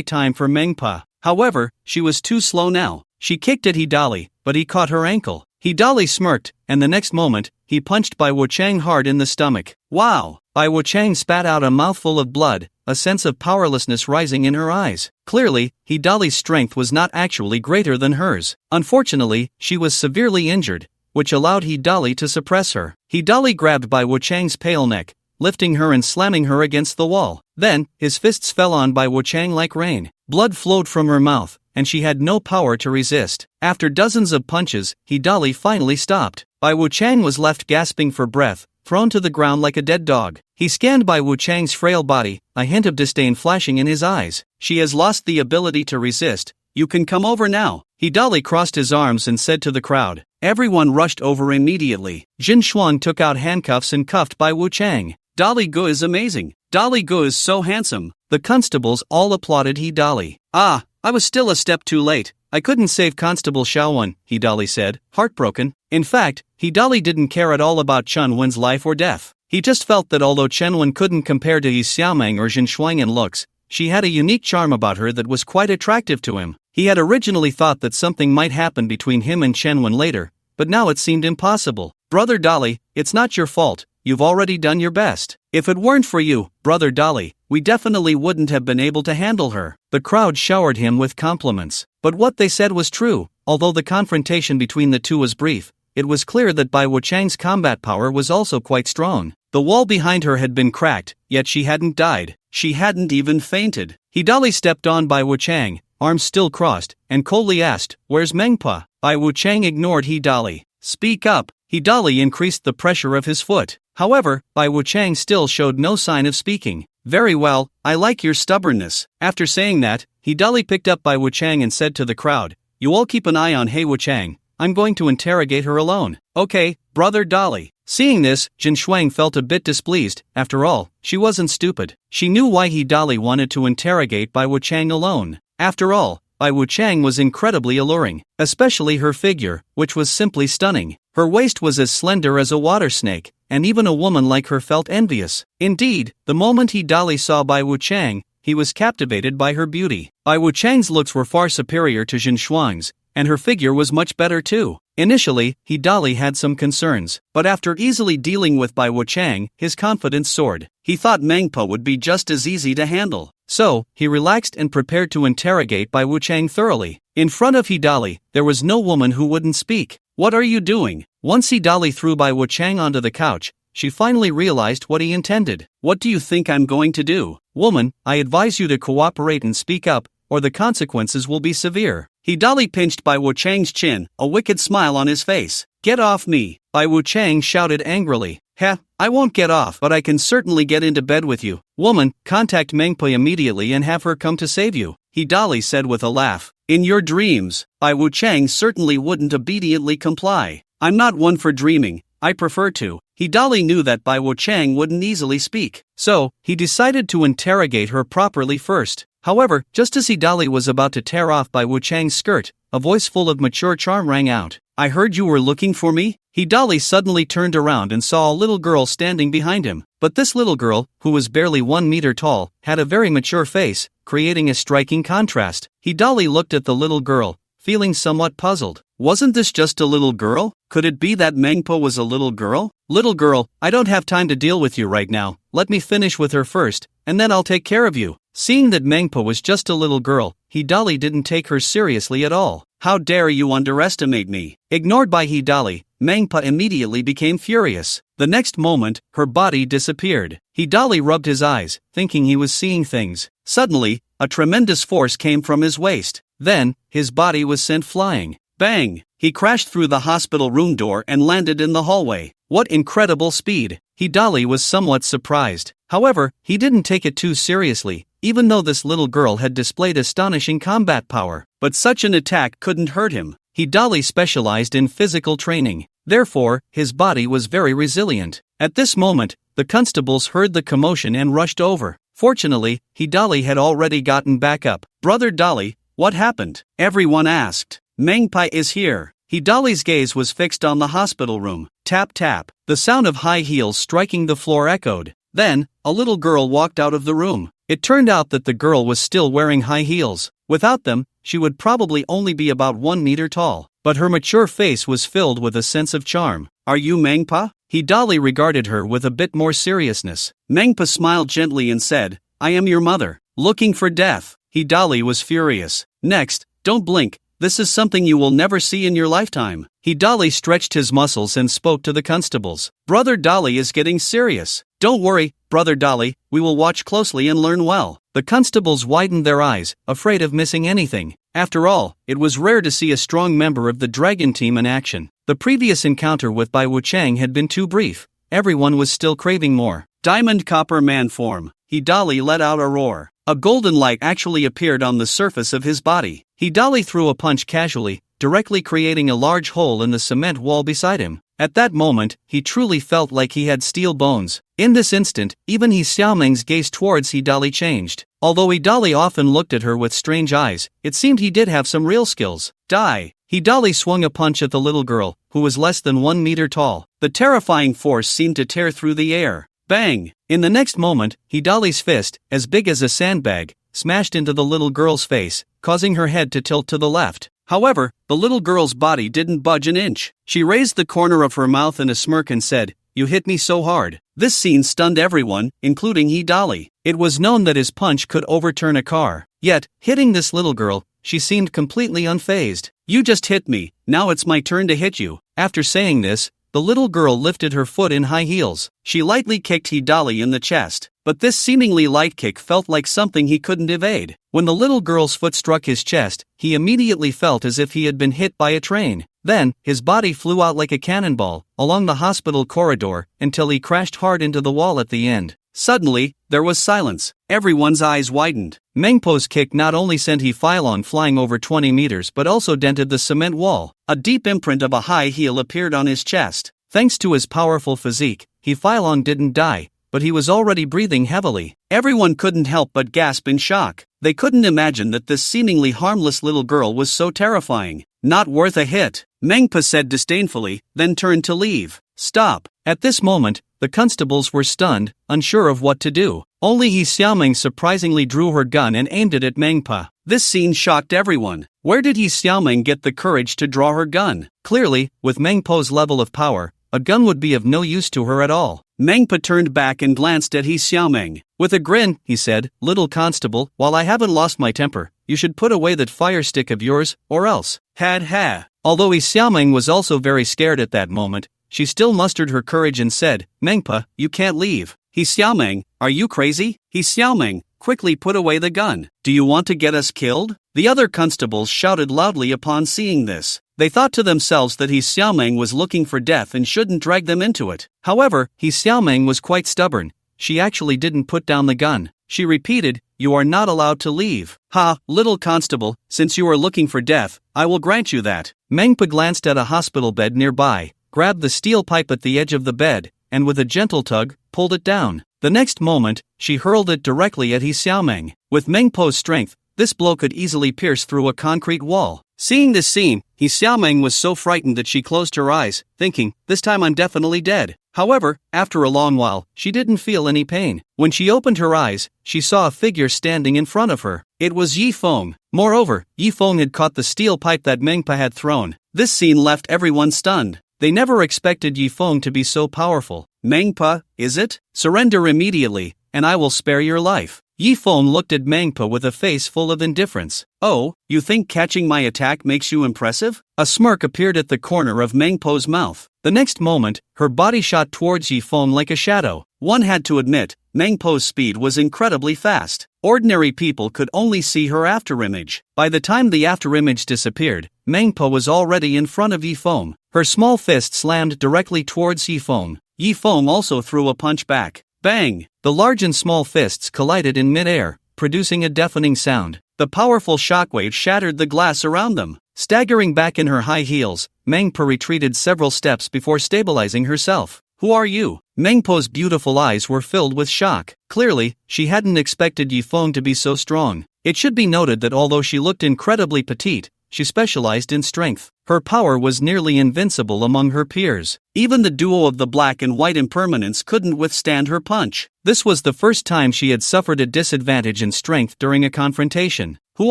time for Mengpa. However, she was too slow now. She kicked at Hidali, but he caught her ankle. Hidali smirked, and the next moment, he punched Bai Wuchang hard in the stomach. Wow! Bai Wuchang spat out a mouthful of blood, a sense of powerlessness rising in her eyes. Clearly, Hidali's strength was not actually greater than hers. Unfortunately, she was severely injured, which allowed Hidali to suppress her. Hidali grabbed Bai Wuchang's pale neck, lifting her and slamming her against the wall. Then, his fists fell on Bai Wuchang like rain. Blood flowed from her mouth, and she had no power to resist. After dozens of punches, Hidali finally stopped. Bai Wuchang was left gasping for breath, thrown to the ground like a dead dog. He scanned Bai Wuchang's frail body, a hint of disdain flashing in his eyes. She has lost the ability to resist. You can come over now. Hidali crossed his arms and said to the crowd. Everyone rushed over immediately. Jin Shuang took out handcuffs and cuffed Bai Wuchang. Dali Gu is amazing. Dali Gu is so handsome. The constables all applauded Hidali. Ah, I was still a step too late. I couldn't save Constable Xiaowen, Hidali said, heartbroken. In fact, Hidali didn't care at all about Chen Wen's life or death. He just felt that although Chen Wen couldn't compare to Yi Xiaoming or Jin Shuang in looks, she had a unique charm about her that was quite attractive to him. He had originally thought that something might happen between him and Chen Wen later, but now it seemed impossible. Brother Dali, it's not your fault. You've already done your best. If it weren't for you, Brother Dali, we definitely wouldn't have been able to handle her. The crowd showered him with compliments. But what they said was true. Although the confrontation between the two was brief, it was clear that Bai Wuchang's combat power was also quite strong. The wall behind her had been cracked, yet she hadn't died. She hadn't even fainted. Hidali stepped on Bai Wuchang, arms still crossed, and coldly asked, "Where's Mengpa?" Bai Wuchang ignored Hidali. "Speak up." Hidali increased the pressure of his foot. However, Bai Wuchang still showed no sign of speaking. "Very well, I like your stubbornness." After saying that, Hidali picked up Bai Wuchang and said to the crowd, "You all keep an eye on Hei Wuchang. I'm going to interrogate her alone." "Okay, Brother Dali." Seeing this, Jin Shuang felt a bit displeased. After all, she wasn't stupid. She knew why Hidali wanted to interrogate Bai Wuchang alone. After all, Bai Wuchang was incredibly alluring, especially her figure, which was simply stunning. Her waist was as slender as a water snake, and even a woman like her felt envious. Indeed, the moment Hidali saw Bai Wuchang, he was captivated by her beauty. Bai Wuchang's looks were far superior to Jin Shuang's, and her figure was much better too. Initially, Hidali had some concerns, but after easily dealing with Bai Wuchang, his confidence soared. He thought Mengpa would be just as easy to handle. So, he relaxed and prepared to interrogate Bai Wuchang thoroughly. In front of Hidali, there was no woman who wouldn't speak. "What are you doing?" Once Hidali threw Bai Wuchang onto the couch, she finally realized what he intended. "What do you think I'm going to do?" "Woman, I advise you to cooperate and speak up, or the consequences will be severe." Hidali pinched Bai Wuchang's chin, a wicked smile on his face. "Get off me!" Bai Wuchang shouted angrily. "Heh, I won't get off, but I can certainly get into bed with you." "Woman, contact Mengpa immediately and have her come to save you," Hidali said with a laugh. "In your dreams." Bai Wuchang certainly wouldn't obediently comply. "I'm not one for dreaming, I prefer to." Hidali knew that Bai Wuchang wouldn't easily speak, so he decided to interrogate her properly first. However, just as Hidali was about to tear off Bai Wuchang's skirt, a voice full of mature charm rang out. "I heard you were looking for me?" Hidali suddenly turned around and saw a little girl standing behind him. But this little girl, who was barely 1 meter tall, had a very mature face, creating a striking contrast. Hidali looked at the little girl, feeling somewhat puzzled. Wasn't this just a little girl? Could it be that Mengpa was a little girl? "Little girl, I don't have time to deal with you right now. Let me finish with her first, and then I'll take care of you." Seeing that Mengpa was just a little girl, Hidali didn't take her seriously at all. "How dare you underestimate me?" Ignored by Hidali, Mengpa immediately became furious. The next moment, her body disappeared. Hidali rubbed his eyes, thinking he was seeing things. Suddenly, a tremendous force came from his waist. Then, his body was sent flying. Bang! He crashed through the hospital room door and landed in the hallway. What incredible speed! Hidali was somewhat surprised. However, he didn't take it too seriously, even though this little girl had displayed astonishing combat power. But such an attack couldn't hurt him. Hidali specialized in physical training. Therefore, his body was very resilient. At this moment, the constables heard the commotion and rushed over. Fortunately, Hidali had already gotten back up. "Brother Dali, what happened?" everyone asked. "Mangpai is here." Hidali's gaze was fixed on the hospital room. Tap tap. The sound of high heels striking the floor echoed. Then, a little girl walked out of the room. It turned out that the girl was still wearing high heels. Without them, she would probably only be about 1 meter tall. But her mature face was filled with a sense of charm. "Are you Mangpa?" Hidali regarded her with a bit more seriousness. Mangpa smiled gently and said, "I am your mother." "Looking for death." Hidali was furious. "Next, don't blink. This is something you will never see in your lifetime." Hidali stretched his muscles and spoke to the constables. "Brother Dali is getting serious." "Don't worry, Brother Dali, we will watch closely and learn well." The constables widened their eyes, afraid of missing anything. After all, it was rare to see a strong member of the Dragon Team in action. The previous encounter with Bai Wuchang had been too brief. Everyone was still craving more. "Diamond Copper Man form." Hidali let out a roar. A golden light actually appeared on the surface of his body. Hidali threw a punch casually, directly creating a large hole in the cement wall beside him. At that moment, he truly felt like he had steel bones. In this instant, even He Xiaoming's gaze towards Hidali changed. Although Hidali often looked at her with strange eyes, it seemed he did have some real skills. "Die!" Hidali swung a punch at the little girl, who was less than 1 meter tall. The terrifying force seemed to tear through the air. Bang! In the next moment, Hidali's fist, as big as a sandbag, smashed into the little girl's face, causing her head to tilt to the left. However, the little girl's body didn't budge an inch. She raised the corner of her mouth in a smirk and said, "You hit me so hard." This scene stunned everyone, including Hidali. It was known that his punch could overturn a car. Yet, hitting this little girl, she seemed completely unfazed. "You just hit me, now it's my turn to hit you." After saying this, the little girl lifted her foot in high heels. She lightly kicked Hidali in the chest. But this seemingly light kick felt like something he couldn't evade. When the little girl's foot struck his chest, he immediately felt as if he had been hit by a train. Then, his body flew out like a cannonball, along the hospital corridor, until he crashed hard into the wall at the end. Suddenly, there was silence. Everyone's eyes widened. Mengpo's kick not only sent He Filong flying over 20 meters but also dented the cement wall. A deep imprint of a high heel appeared on his chest. Thanks to his powerful physique, He Filong didn't die, but he was already breathing heavily. Everyone couldn't help but gasp in shock. They couldn't imagine that this seemingly harmless little girl was so terrifying. "Not worth a hit," Mengpa said disdainfully, then turned to leave. "Stop." At this moment, the constables were stunned, unsure of what to do. Only He Xiaoming surprisingly drew her gun and aimed it at Mengpa. This scene shocked everyone. Where did He Xiaoming get the courage to draw her gun? Clearly, with Mengpo's level of power, a gun would be of no use to her at all. Mengpa turned back and glanced at He Xiaoming. With a grin, he said, "Little constable, while I haven't lost my temper, you should put away that fire stick of yours, or else." Had ha. Although He Xiaoming was also very scared at that moment, she still mustered her courage and said, "Mengpa, you can't leave." "He Xiaoming, are you crazy?" "He Xiaoming, quickly put away the gun. Do you want to get us killed?" The other constables shouted loudly upon seeing this. They thought to themselves that He Xiaoming was looking for death and shouldn't drag them into it. However, He Xiaoming was quite stubborn. She actually didn't put down the gun. She repeated, "You are not allowed to leave." "Ha, little constable, since you are looking for death, I will grant you that." Mengpa glanced at a hospital bed nearby, grabbed the steel pipe at the edge of the bed, and with a gentle tug, pulled it down. The next moment, she hurled it directly at He Xiaoming. With Mengpo's strength, this blow could easily pierce through a concrete wall. Seeing this scene, He Xiaoming was so frightened that she closed her eyes, thinking, "This time I'm definitely dead." However, after a long while, she didn't feel any pain. When she opened her eyes, she saw a figure standing in front of her. It was Yi Feng. Moreover, Yi Feng had caught the steel pipe that Mengpa had thrown. This scene left everyone stunned. They never expected Yi Feng to be so powerful. "Mengpa, is it? Surrender immediately, and I will spare your life." Yi Feng looked at Mengpa with a face full of indifference. "Oh, you think catching my attack makes you impressive?" A smirk appeared at the corner of Mengpo's mouth. The next moment, her body shot towards Yi Feng like a shadow. One had to admit, Mengpo's speed was incredibly fast. Ordinary people could only see her afterimage. By the time the afterimage disappeared, Mengpo was already in front of Yi Feng. Her small fist slammed directly towards Yi Feng. Yi Feng also threw a punch back. Bang! The large and small fists collided in mid-air, producing a deafening sound. The powerful shockwave shattered the glass around them. Staggering back in her high heels, Mengpa retreated several steps before stabilizing herself. "Who are you?" Mengpo's beautiful eyes were filled with shock. Clearly, she hadn't expected Yifeng to be so strong. It should be noted that although she looked incredibly petite, she specialized in strength. Her power was nearly invincible among her peers. Even the duo of the black and white impermanents couldn't withstand her punch. This was the first time she had suffered a disadvantage in strength during a confrontation. "Who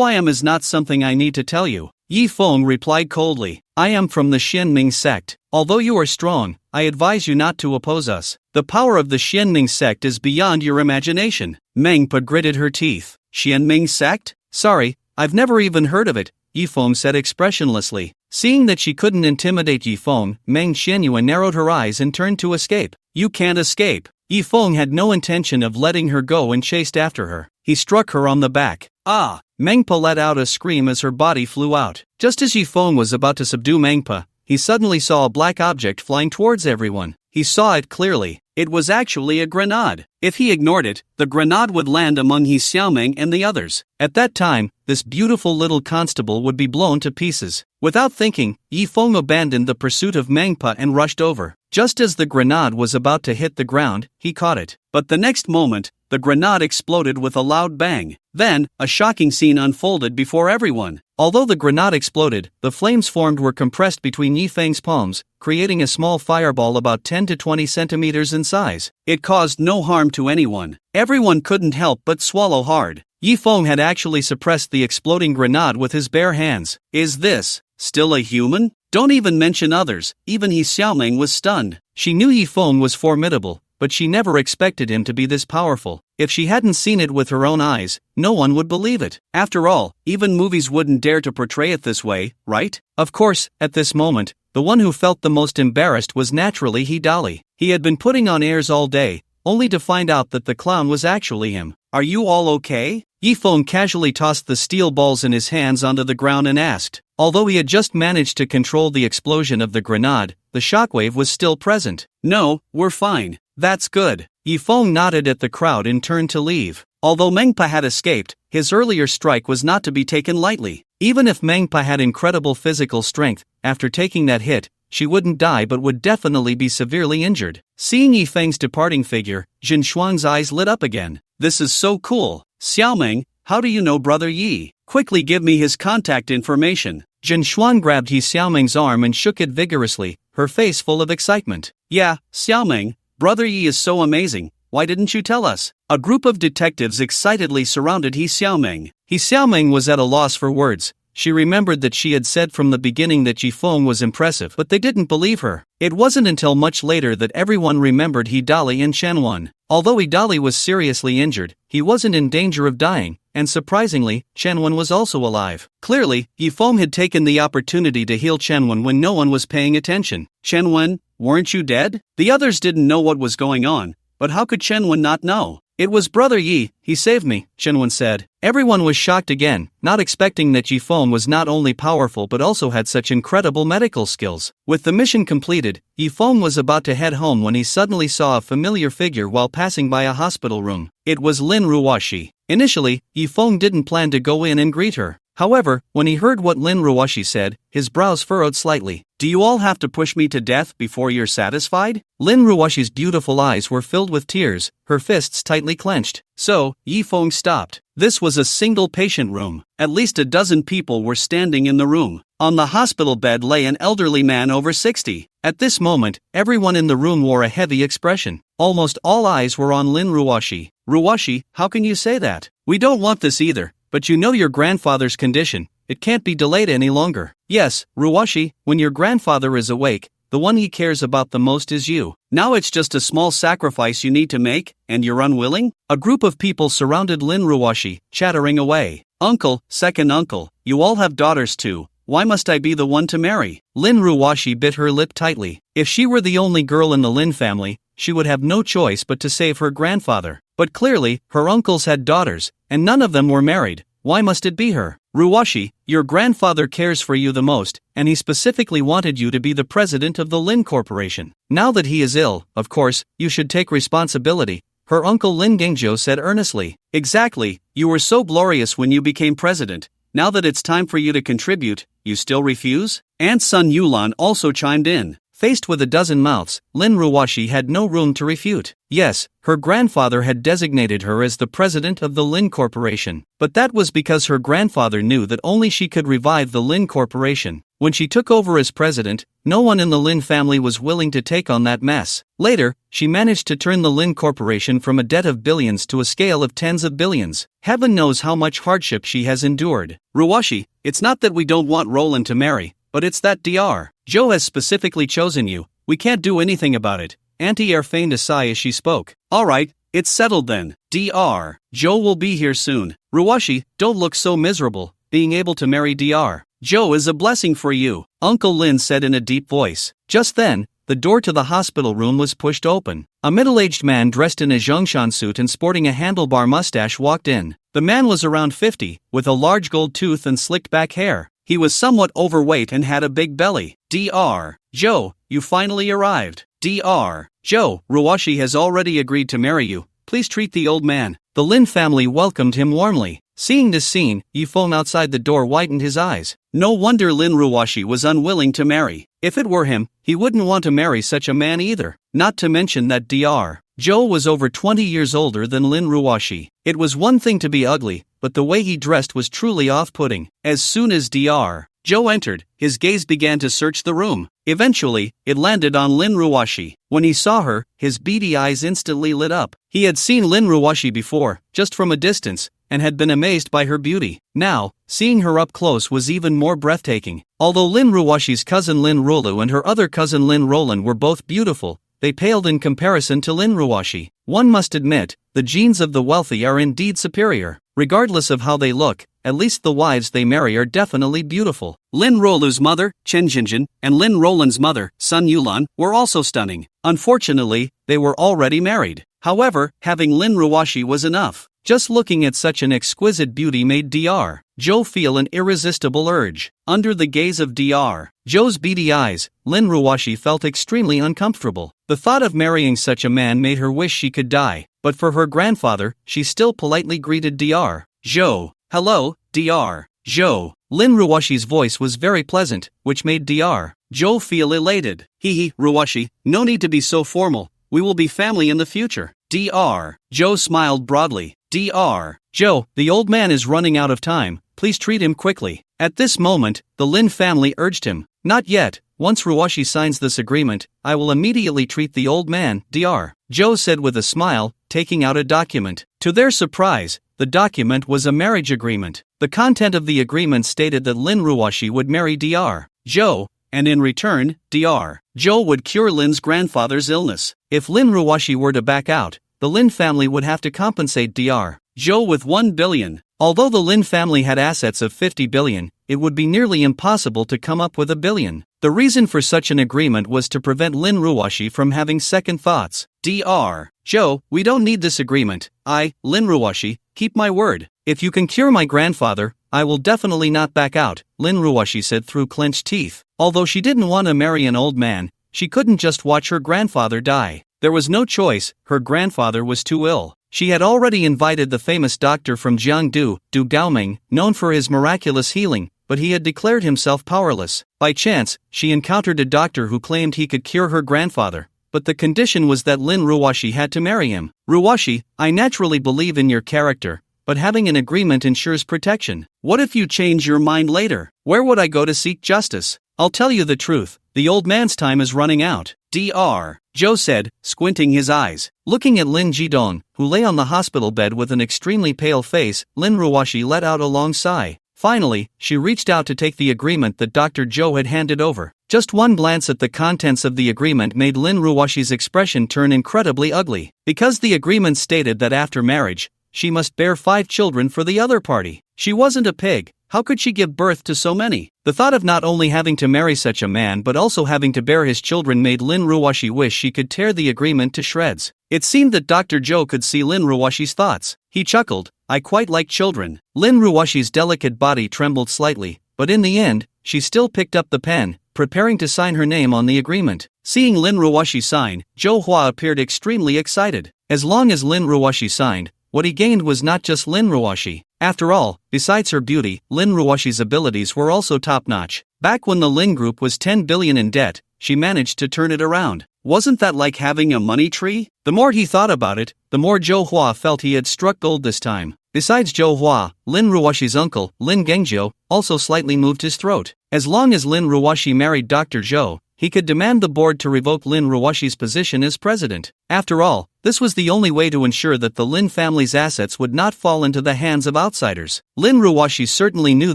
I am is not something I need to tell you," Yifeng replied coldly. "I am from the Xianming sect. Although you are strong, I advise you not to oppose us. The power of the Xianming sect is beyond your imagination." Mengpa gritted her teeth. "Xianming sect? Sorry, I've never even heard of it," Yifeng said expressionlessly. Seeing that she couldn't intimidate Yifeng, Meng Xianyuan narrowed her eyes and turned to escape. "You can't escape." Yifeng had no intention of letting her go and chased after her. He struck her on the back. "Ah!" Mengpa let out a scream as her body flew out. Just as Yifeng was about to subdue Mengpa, he suddenly saw a black object flying towards everyone. He saw it clearly. It was actually a grenade. If he ignored it, the grenade would land among He Xiaoming and the others. At that time, this beautiful little constable would be blown to pieces. Without thinking, Yifeng abandoned the pursuit of Mengpa and rushed over. Just as the grenade was about to hit the ground, he caught it. But the next moment, the grenade exploded with a loud bang. Then, a shocking scene unfolded before everyone. Although the grenade exploded, the flames formed were compressed between Yifeng's palms, creating a small fireball about 10 to 20 centimeters in size. It caused no harm to anyone. Everyone couldn't help but swallow hard. Yifeng had actually suppressed the exploding grenade with his bare hands. Is this still a human? Don't even mention others. Even He Xiaoming was stunned. She knew Yifeng was formidable, but she never expected him to be this powerful. If she hadn't seen it with her own eyes, no one would believe it. After all, even movies wouldn't dare to portray it this way, right? Of course, at this moment, the one who felt the most embarrassed was naturally Hidali. He had been putting on airs all day, only to find out that the clown was actually him. "Are you all okay?" Yifeng casually tossed the steel balls in his hands onto the ground and asked. Although he had just managed to control the explosion of the grenade, the shockwave was still present. "No, we're fine." "That's good." Yifeng nodded at the crowd and turned to leave. Although Mengpa had escaped, his earlier strike was not to be taken lightly. Even if Mengpa had incredible physical strength, after taking that hit, she wouldn't die but would definitely be severely injured. Seeing Yifeng's departing figure, Jin Shuang's eyes lit up again. "This is so cool. Xiaoming, how do you know Brother Yi? Quickly give me his contact information." Jin Shuang grabbed He Xiaoming's arm and shook it vigorously, her face full of excitement. "Yeah, Xiaoming, Brother Yi is so amazing. Why didn't you tell us?" A group of detectives excitedly surrounded He Xiaoming. He Xiaoming was at a loss for words. She remembered that she had said from the beginning that Yifeng was impressive, but they didn't believe her. It wasn't until much later that everyone remembered Hidali and Shenwan. Although Hidali was seriously injured, he wasn't in danger of dying, and surprisingly, Shenwan was also alive. Clearly, Yifeng had taken the opportunity to heal Shenwan when no one was paying attention. "Shenwan, weren't you dead?" The others didn't know what was going on, but how could Shenwan not know? "It was Brother Yi, he saved me," Shenwan said. Everyone was shocked again, not expecting that Yifeng was not only powerful but also had such incredible medical skills. With the mission completed, Yifeng was about to head home when he suddenly saw a familiar figure while passing by a hospital room. It was Lin Ruoshi. Initially, Yifeng didn't plan to go in and greet her. However, when he heard what Lin Ruoshi said, his brows furrowed slightly. "Do you all have to push me to death before you're satisfied?" Lin Ruoshi's beautiful eyes were filled with tears, her fists tightly clenched. So, Yifeng stopped. This was a single patient room. At least a dozen people were standing in the room. On the hospital bed lay an elderly man over 60. At this moment, everyone in the room wore a heavy expression. Almost all eyes were on Lin Ruoshi. "Ruoshi, how can you say that? We don't want this either. But you know your grandfather's condition, it can't be delayed any longer." "Yes, Ruoshi, when your grandfather is awake, the one he cares about the most is you. Now it's just a small sacrifice you need to make, and you're unwilling?" A group of people surrounded Lin Ruoshi, chattering away. "Uncle, second uncle, you all have daughters too. Why must I be the one to marry?" Lin Ruoshi bit her lip tightly. If she were the only girl in the Lin family, she would have no choice but to save her grandfather. But clearly, her uncles had daughters, and none of them were married. Why must it be her? "Ruoshi, your grandfather cares for you the most, and he specifically wanted you to be the president of the Lin Corporation. Now that he is ill, of course, you should take responsibility," her uncle Lin Gengzhou said earnestly. "Exactly, you were so glorious when you became president. now that it's time for you to contribute, you still refuse? Aunt Sun Yulan also chimed in. Faced with a dozen mouths, Lin Ruwashi had no room to refute. Yes, her grandfather had designated her as the president of the Lin Corporation, but that was because her grandfather knew that only she could revive the Lin Corporation. When she took over as president, no one in the Lin family was willing to take on that mess. Later, she managed to turn the Lin Corporation from a debt of billions to a scale of tens of billions. Heaven knows how much hardship she has endured. Ruwashi, it's not that we don't want Roland to marry, but it's that Dr. Joe has specifically chosen you. We can't do anything about it. Auntie Air feigned a sigh as she spoke. Alright, it's settled then. Dr. Joe will be here soon. Ruwashi, don't look so miserable. Being able to marry Dr. Joe is a blessing for you, Uncle Lin said in a deep voice. Just then, the door to the hospital room was pushed open. A middle-aged man dressed in a Zhongshan suit and sporting a handlebar mustache walked in. The man was around 50, with a large gold tooth and slicked back hair. He was somewhat overweight and had a big belly. Dr. Joe, you finally arrived. Dr. Joe, Ruwashi has already agreed to marry you. Please treat the old man. The Lin family welcomed him warmly. Seeing this scene, Yifeng outside the door whitened his eyes. No wonder Lin Ruwashi was unwilling to marry. If it were him, he wouldn't want to marry such a man either. Not to mention that Dr. Joe was over 20 years older than Lin Ruwashi. It was one thing to be ugly, but the way he dressed was truly off-putting. As soon as Dr. Joe entered, his gaze began to search the room. Eventually, it landed on Lin Ruwashi. When he saw her, his beady eyes instantly lit up. He had seen Lin Ruwashi before, just from a distance, and had been amazed by her beauty. Now, seeing her up close was even more breathtaking. Although Lin Ruwashi's cousin Lin Rolu and her other cousin Lin Roland were both beautiful, they paled in comparison to Lin Ruwashi. One must admit, the genes of the wealthy are indeed superior. Regardless of how they look, at least the wives they marry are definitely beautiful. Lin Rolu's mother, Chen Jinjin, and Lin Roland's mother, Sun Yulan, were also stunning. Unfortunately, they were already married. However, having Lin Ruwashi was enough. Just looking at such an exquisite beauty made Dr. Joe feel an irresistible urge. Under the gaze of Dr. Joe's beady eyes, Lin Ruwashi felt extremely uncomfortable. The thought of marrying such a man made her wish she could die, but for her grandfather, she still politely greeted Dr. Joe. Hello, Dr. Joe. Lin Ruwashi's voice was very pleasant, which made Dr. Joe feel elated. Hee, Ruwashi, no need to be so formal. We will be family in the future. Dr. Joe smiled broadly. Dr. Joe, the old man is running out of time, please treat him quickly. At this moment, the Lin family urged him. Not yet, once Ruwashi signs this agreement, I will immediately treat the old man, Dr. Joe said with a smile, taking out a document. To their surprise, the document was a marriage agreement. The content of the agreement stated that Lin Ruwashi would marry Dr. Joe, and in return, Dr. Joe would cure Lin's grandfather's illness. If Lin Ruwashi were to back out, the Lin family would have to compensate Dr. Joe with 1 billion. Although the Lin family had assets of 50 billion, it would be nearly impossible to come up with 1 billion. The reason for such an agreement was to prevent Lin Ruwashi from having second thoughts. Dr. Joe, we don't need this agreement. I, Lin Ruwashi, keep my word. If you can cure my grandfather, I will definitely not back out, Lin Ruwashi said through clenched teeth. Although she didn't want to marry an old man, she couldn't just watch her grandfather die. There was no choice, her grandfather was too ill. She had already invited the famous doctor from Jiangdu, Du Gaoming, known for his miraculous healing, but he had declared himself powerless. By chance, she encountered a doctor who claimed he could cure her grandfather, but the condition was that Lin Ruwashi had to marry him. Ruwashi, I naturally believe in your character, but having an agreement ensures protection. What if you change your mind later? Where would I go to seek justice? I'll tell you the truth, the old man's time is running out. Dr. Joe said, squinting his eyes. Looking at Lin Jidong, who lay on the hospital bed with an extremely pale face, Lin Ruwashi let out a long sigh. Finally, she reached out to take the agreement that Dr. Joe had handed over. Just one glance at the contents of the agreement made Lin Ruwashi's expression turn incredibly ugly. Because the agreement stated that after marriage, she must bear 5 children for the other party. She wasn't a pig. How could she give birth to so many? The thought of not only having to marry such a man but also having to bear his children made Lin Ruwashi wish she could tear the agreement to shreds. It seemed that Dr. Joe could see Lin Ruwashi's thoughts. He chuckled, I quite like children. Lin Ruwashi's delicate body trembled slightly, but in the end, she still picked up the pen, preparing to sign her name on the agreement. Seeing Lin Ruwashi sign, Zhou Hua appeared extremely excited. As long as Lin Ruwashi signed, what he gained was not just Lin Ruoshi. After all, besides her beauty, Lin Ruoshi's abilities were also top-notch. Back when the Lin Group was 10 billion in debt, she managed to turn it around. Wasn't that like having a money tree? The more he thought about it, the more Zhou Hua felt he had struck gold this time. Besides Zhou Hua, Lin Ruoshi's uncle, Lin Gengjiu, also slightly moved his throat. As long as Lin Ruoshi married Dr. Zhou, he could demand the board to revoke Lin Ruoshi's position as president. After all, this was the only way to ensure that the Lin family's assets would not fall into the hands of outsiders. Lin Ruoshi certainly knew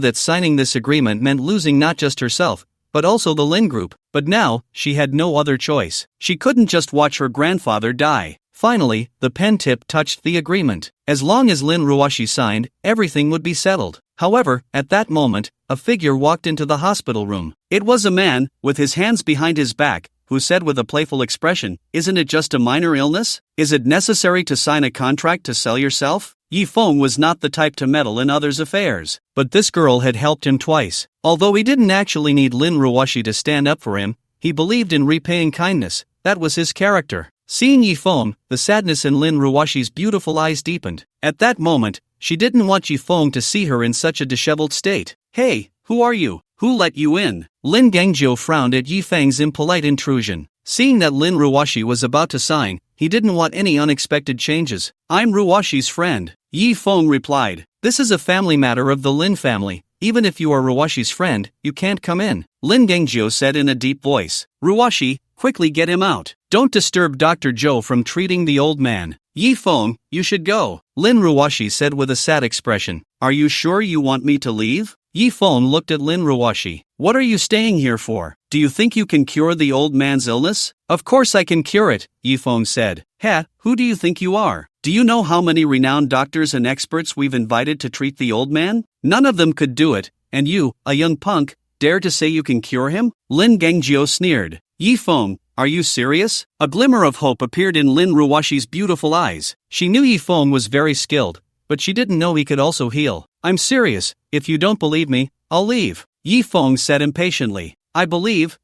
that signing this agreement meant losing not just herself, but also the Lin Group. But now, she had no other choice. She couldn't just watch her grandfather die. Finally, the pen tip touched the agreement. As long as Lin Ruoshi signed, everything would be settled. However, at that moment, a figure walked into the hospital room. It was a man, with his hands behind his back, who said with a playful expression, "Isn't it just a minor illness? Is it necessary to sign a contract to sell yourself?" Yi Feng was not the type to meddle in others' affairs, but this girl had helped him twice. Although he didn't actually need Lin Ruoshi to stand up for him, he believed in repaying kindness. That was his character. Seeing Yi Feng, the sadness in Lin Ruoshi's beautiful eyes deepened. At that moment, she didn't want Yi Feng to see her in such a disheveled state. "Hey, who are you? Who let you in?" Lin Gengjiu frowned at Yi Feng's impolite intrusion. Seeing that Lin Ruoshi was about to sign, he didn't want any unexpected changes. "I'm Ruoshi's friend," Yi Feng replied. "This is a family matter of the Lin family. Even if you are Ruoshi's friend, you can't come in," Lin Gengjiu said in a deep voice. "Ruoshi, quickly get him out. Don't disturb Dr. Zhou from treating the old man." "Yi Feng, you should go," Lin Ruoshi said with a sad expression. "Are you sure you want me to leave?" Yi Feng looked at Lin Ruoshi. "What are you staying here for? Do you think you can cure the old man's illness?" "Of course I can cure it," Yi Feng said. "Heh, who do you think you are? Do you know how many renowned doctors and experts we've invited to treat the old man? None of them could do it, and you, a young punk, dare to say you can cure him?" Lin Gengjiu sneered. "Yi Feng, are you serious?" A glimmer of hope appeared in Lin Ruoshi's beautiful eyes. She knew Yi Feng was very skilled, but she didn't know he could also heal. "I'm serious. If you don't believe me, I'll leave," Yi Feng said impatiently. I believe.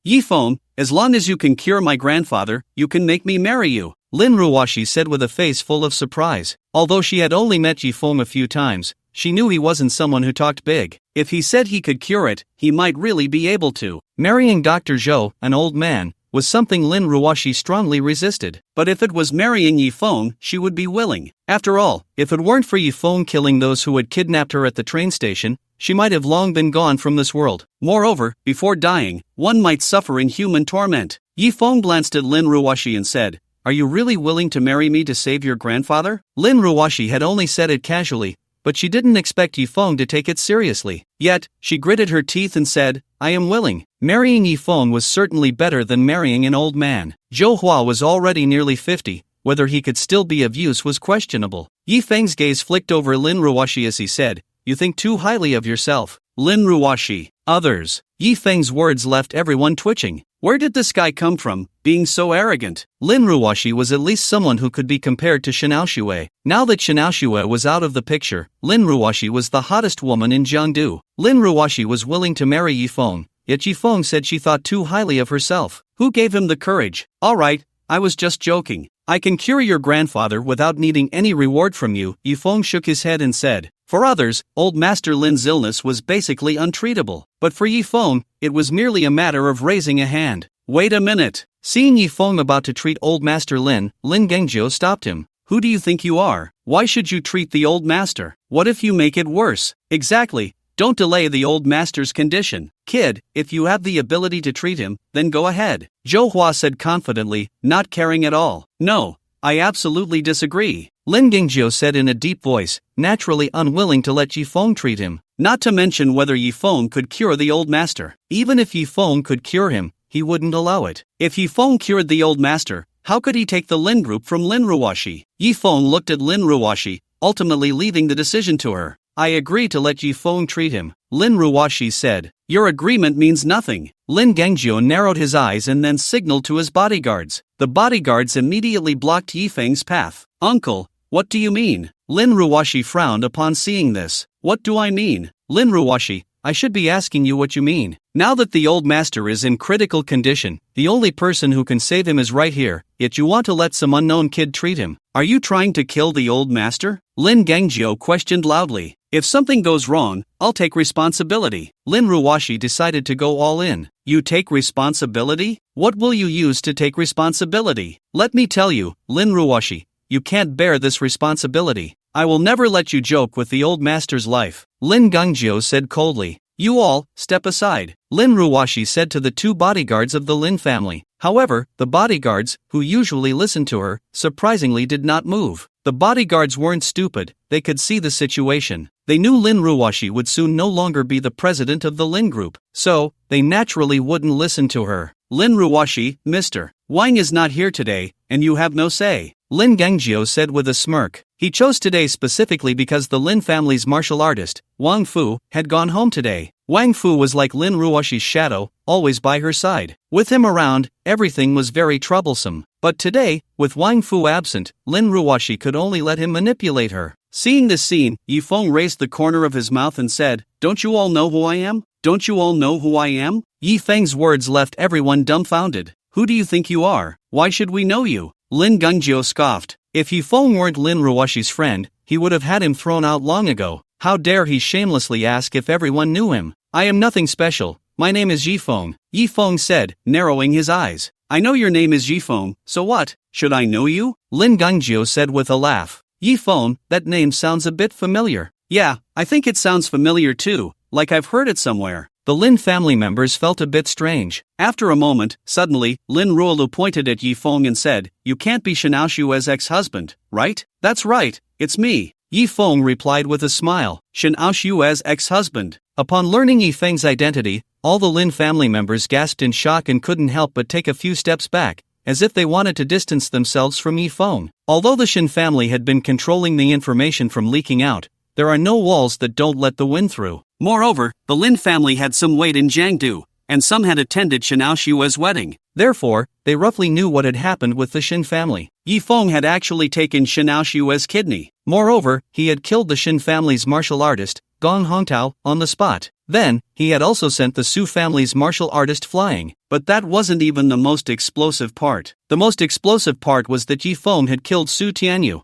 Yi Feng, as long as you can cure my grandfather, you can make me marry you," Lin Ruoshi said with a face full of surprise. Although she had only met Yi Feng a few times, she knew he wasn't someone who talked big. If he said he could cure it, he might really be able to. Marrying Dr. Zhou, an old man, was something Lin Ruoshi strongly resisted. But if it was marrying Yi Feng, she would be willing. After all, if it weren't for Yi Feng killing those who had kidnapped her at the train station, she might have long been gone from this world. Moreover, before dying, one might suffer inhuman torment. Yi Feng glanced at Lin Ruoshi and said, "Are you really willing to marry me to save your grandfather?" Lin Ruoshi had only said it casually, but she didn't expect Yi Feng to take it seriously. Yet, she gritted her teeth and said, "I am willing." Marrying Yi Feng was certainly better than marrying an old man. Zhou Hua was already nearly 50, whether he could still be of use was questionable. Yi Feng's gaze flicked over Lin Ruoshi as he said, "You think too highly of yourself." Lin Ruoshi. Others. Yi Feng's words left everyone twitching. Where did this guy come from, being so arrogant? Lin Ruoshi was at least someone who could be compared to Xianao Xue. Now that Xianao Xue was out of the picture, Lin Ruoshi was the hottest woman in Jiangdu. Lin Ruoshi was willing to marry Yi Feng, yet Yi Feng said she thought too highly of herself. Who gave him the courage? "Alright, I was just joking. I can cure your grandfather without needing any reward from you," Yi Feng shook his head and said. For others, old Master Lin's illness was basically untreatable. But for Yi Feng, it was merely a matter of raising a hand. "Wait a minute." Seeing Yi Feng about to treat old Master Lin, Lin Gengjiu stopped him. "Who do you think you are? Why should you treat the old master? What if you make it worse?" "Exactly. Don't delay the old master's condition. Kid, if you have the ability to treat him, then go ahead," Zhou Hua said confidently, not caring at all. "No, I absolutely disagree," Lin Gengjiu said in a deep voice, naturally unwilling to let Yi Feng treat him. Not to mention whether Yi Feng could cure the old master. Even if Yi Feng could cure him, he wouldn't allow it. If Yi Feng cured the old master, how could he take the Lin group from Lin Ruoshi? Yi Feng looked at Lin Ruoshi, ultimately leaving the decision to her. "I agree to let Yi Feng treat him," Lin Ruoshi said. "Your agreement means nothing." Lin Gengjiu narrowed his eyes and then signaled to his bodyguards. The bodyguards immediately blocked Yi Feng's path. "Uncle, what do you mean?" Lin Ruoshi frowned upon seeing this. "What do I mean?" Lin Ruoshi, I should be asking you what you mean. Now that the old master is in critical condition, the only person who can save him is right here, yet you want to let some unknown kid treat him. Are you trying to kill the old master? Lin Gangjio questioned loudly. If something goes wrong, I'll take responsibility. Lin Ruwashi decided to go all in. You take responsibility? What will you use to take responsibility? Let me tell you, Lin Ruwashi, you can't bear this responsibility. I will never let you joke with the old master's life. Lin Gangjio said coldly. You all, step aside, Lin Ruwashi said to the two bodyguards of the Lin family. However, the bodyguards, who usually listened to her, surprisingly did not move. The bodyguards weren't stupid, they could see the situation. They knew Lin Ruwashi would soon no longer be the president of the Lin group, so, they naturally wouldn't listen to her. Lin Ruwashi, Mr. Wang is not here today, and you have no say, Lin Gangjio said with a smirk. He chose today specifically because the Lin family's martial artist, Wang Fu, had gone home today. Wang Fu was like Lin Ruwashi's shadow, always by her side. With him around, everything was very troublesome. But today, with Wang Fu absent, Lin Ruwashi could only let him manipulate her. Seeing this scene, Yifeng raised the corner of his mouth and said, Don't you all know who I am? Don't you all know who I am? Yifeng's words left everyone dumbfounded. Who do you think you are? Why should we know you? Lin Gangjio scoffed. If Yifeng weren't Lin Ruwashi's friend, he would have had him thrown out long ago. How dare he shamelessly ask if everyone knew him? I am nothing special, my name is Yifeng, Yifeng said, narrowing his eyes. I know your name is Yifeng, so what? Should I know you? Lin Gangjio said with a laugh. Yifeng, that name sounds a bit familiar. Yeah, I think it sounds familiar too, like I've heard it somewhere. The Lin family members felt a bit strange. After a moment, suddenly, Lin Ruolu pointed at Yifeng and said, You can't be Shinaoshua's ex-husband, right? That's right, it's me. Yifeng replied with a smile, Shinaoshua's ex-husband. Upon learning Yifeng's identity, all the Lin family members gasped in shock and couldn't help but take a few steps back, as if they wanted to distance themselves from Yifeng. Although the Shin family had been controlling the information from leaking out, there are no walls that don't let the wind through. Moreover, the Lin family had some weight in Jiangdu, and some had attended Shinaoshua's wedding. Therefore, they roughly knew what had happened with the Shin family. Yifeng had actually taken Shinaoshua's kidney. Moreover, he had killed the Shin family's martial artist, Gong Hongtao, on the spot. Then, he had also sent the Su family's martial artist flying. But that wasn't even the most explosive part. The most explosive part was that Yifeng had killed Su Tianyu,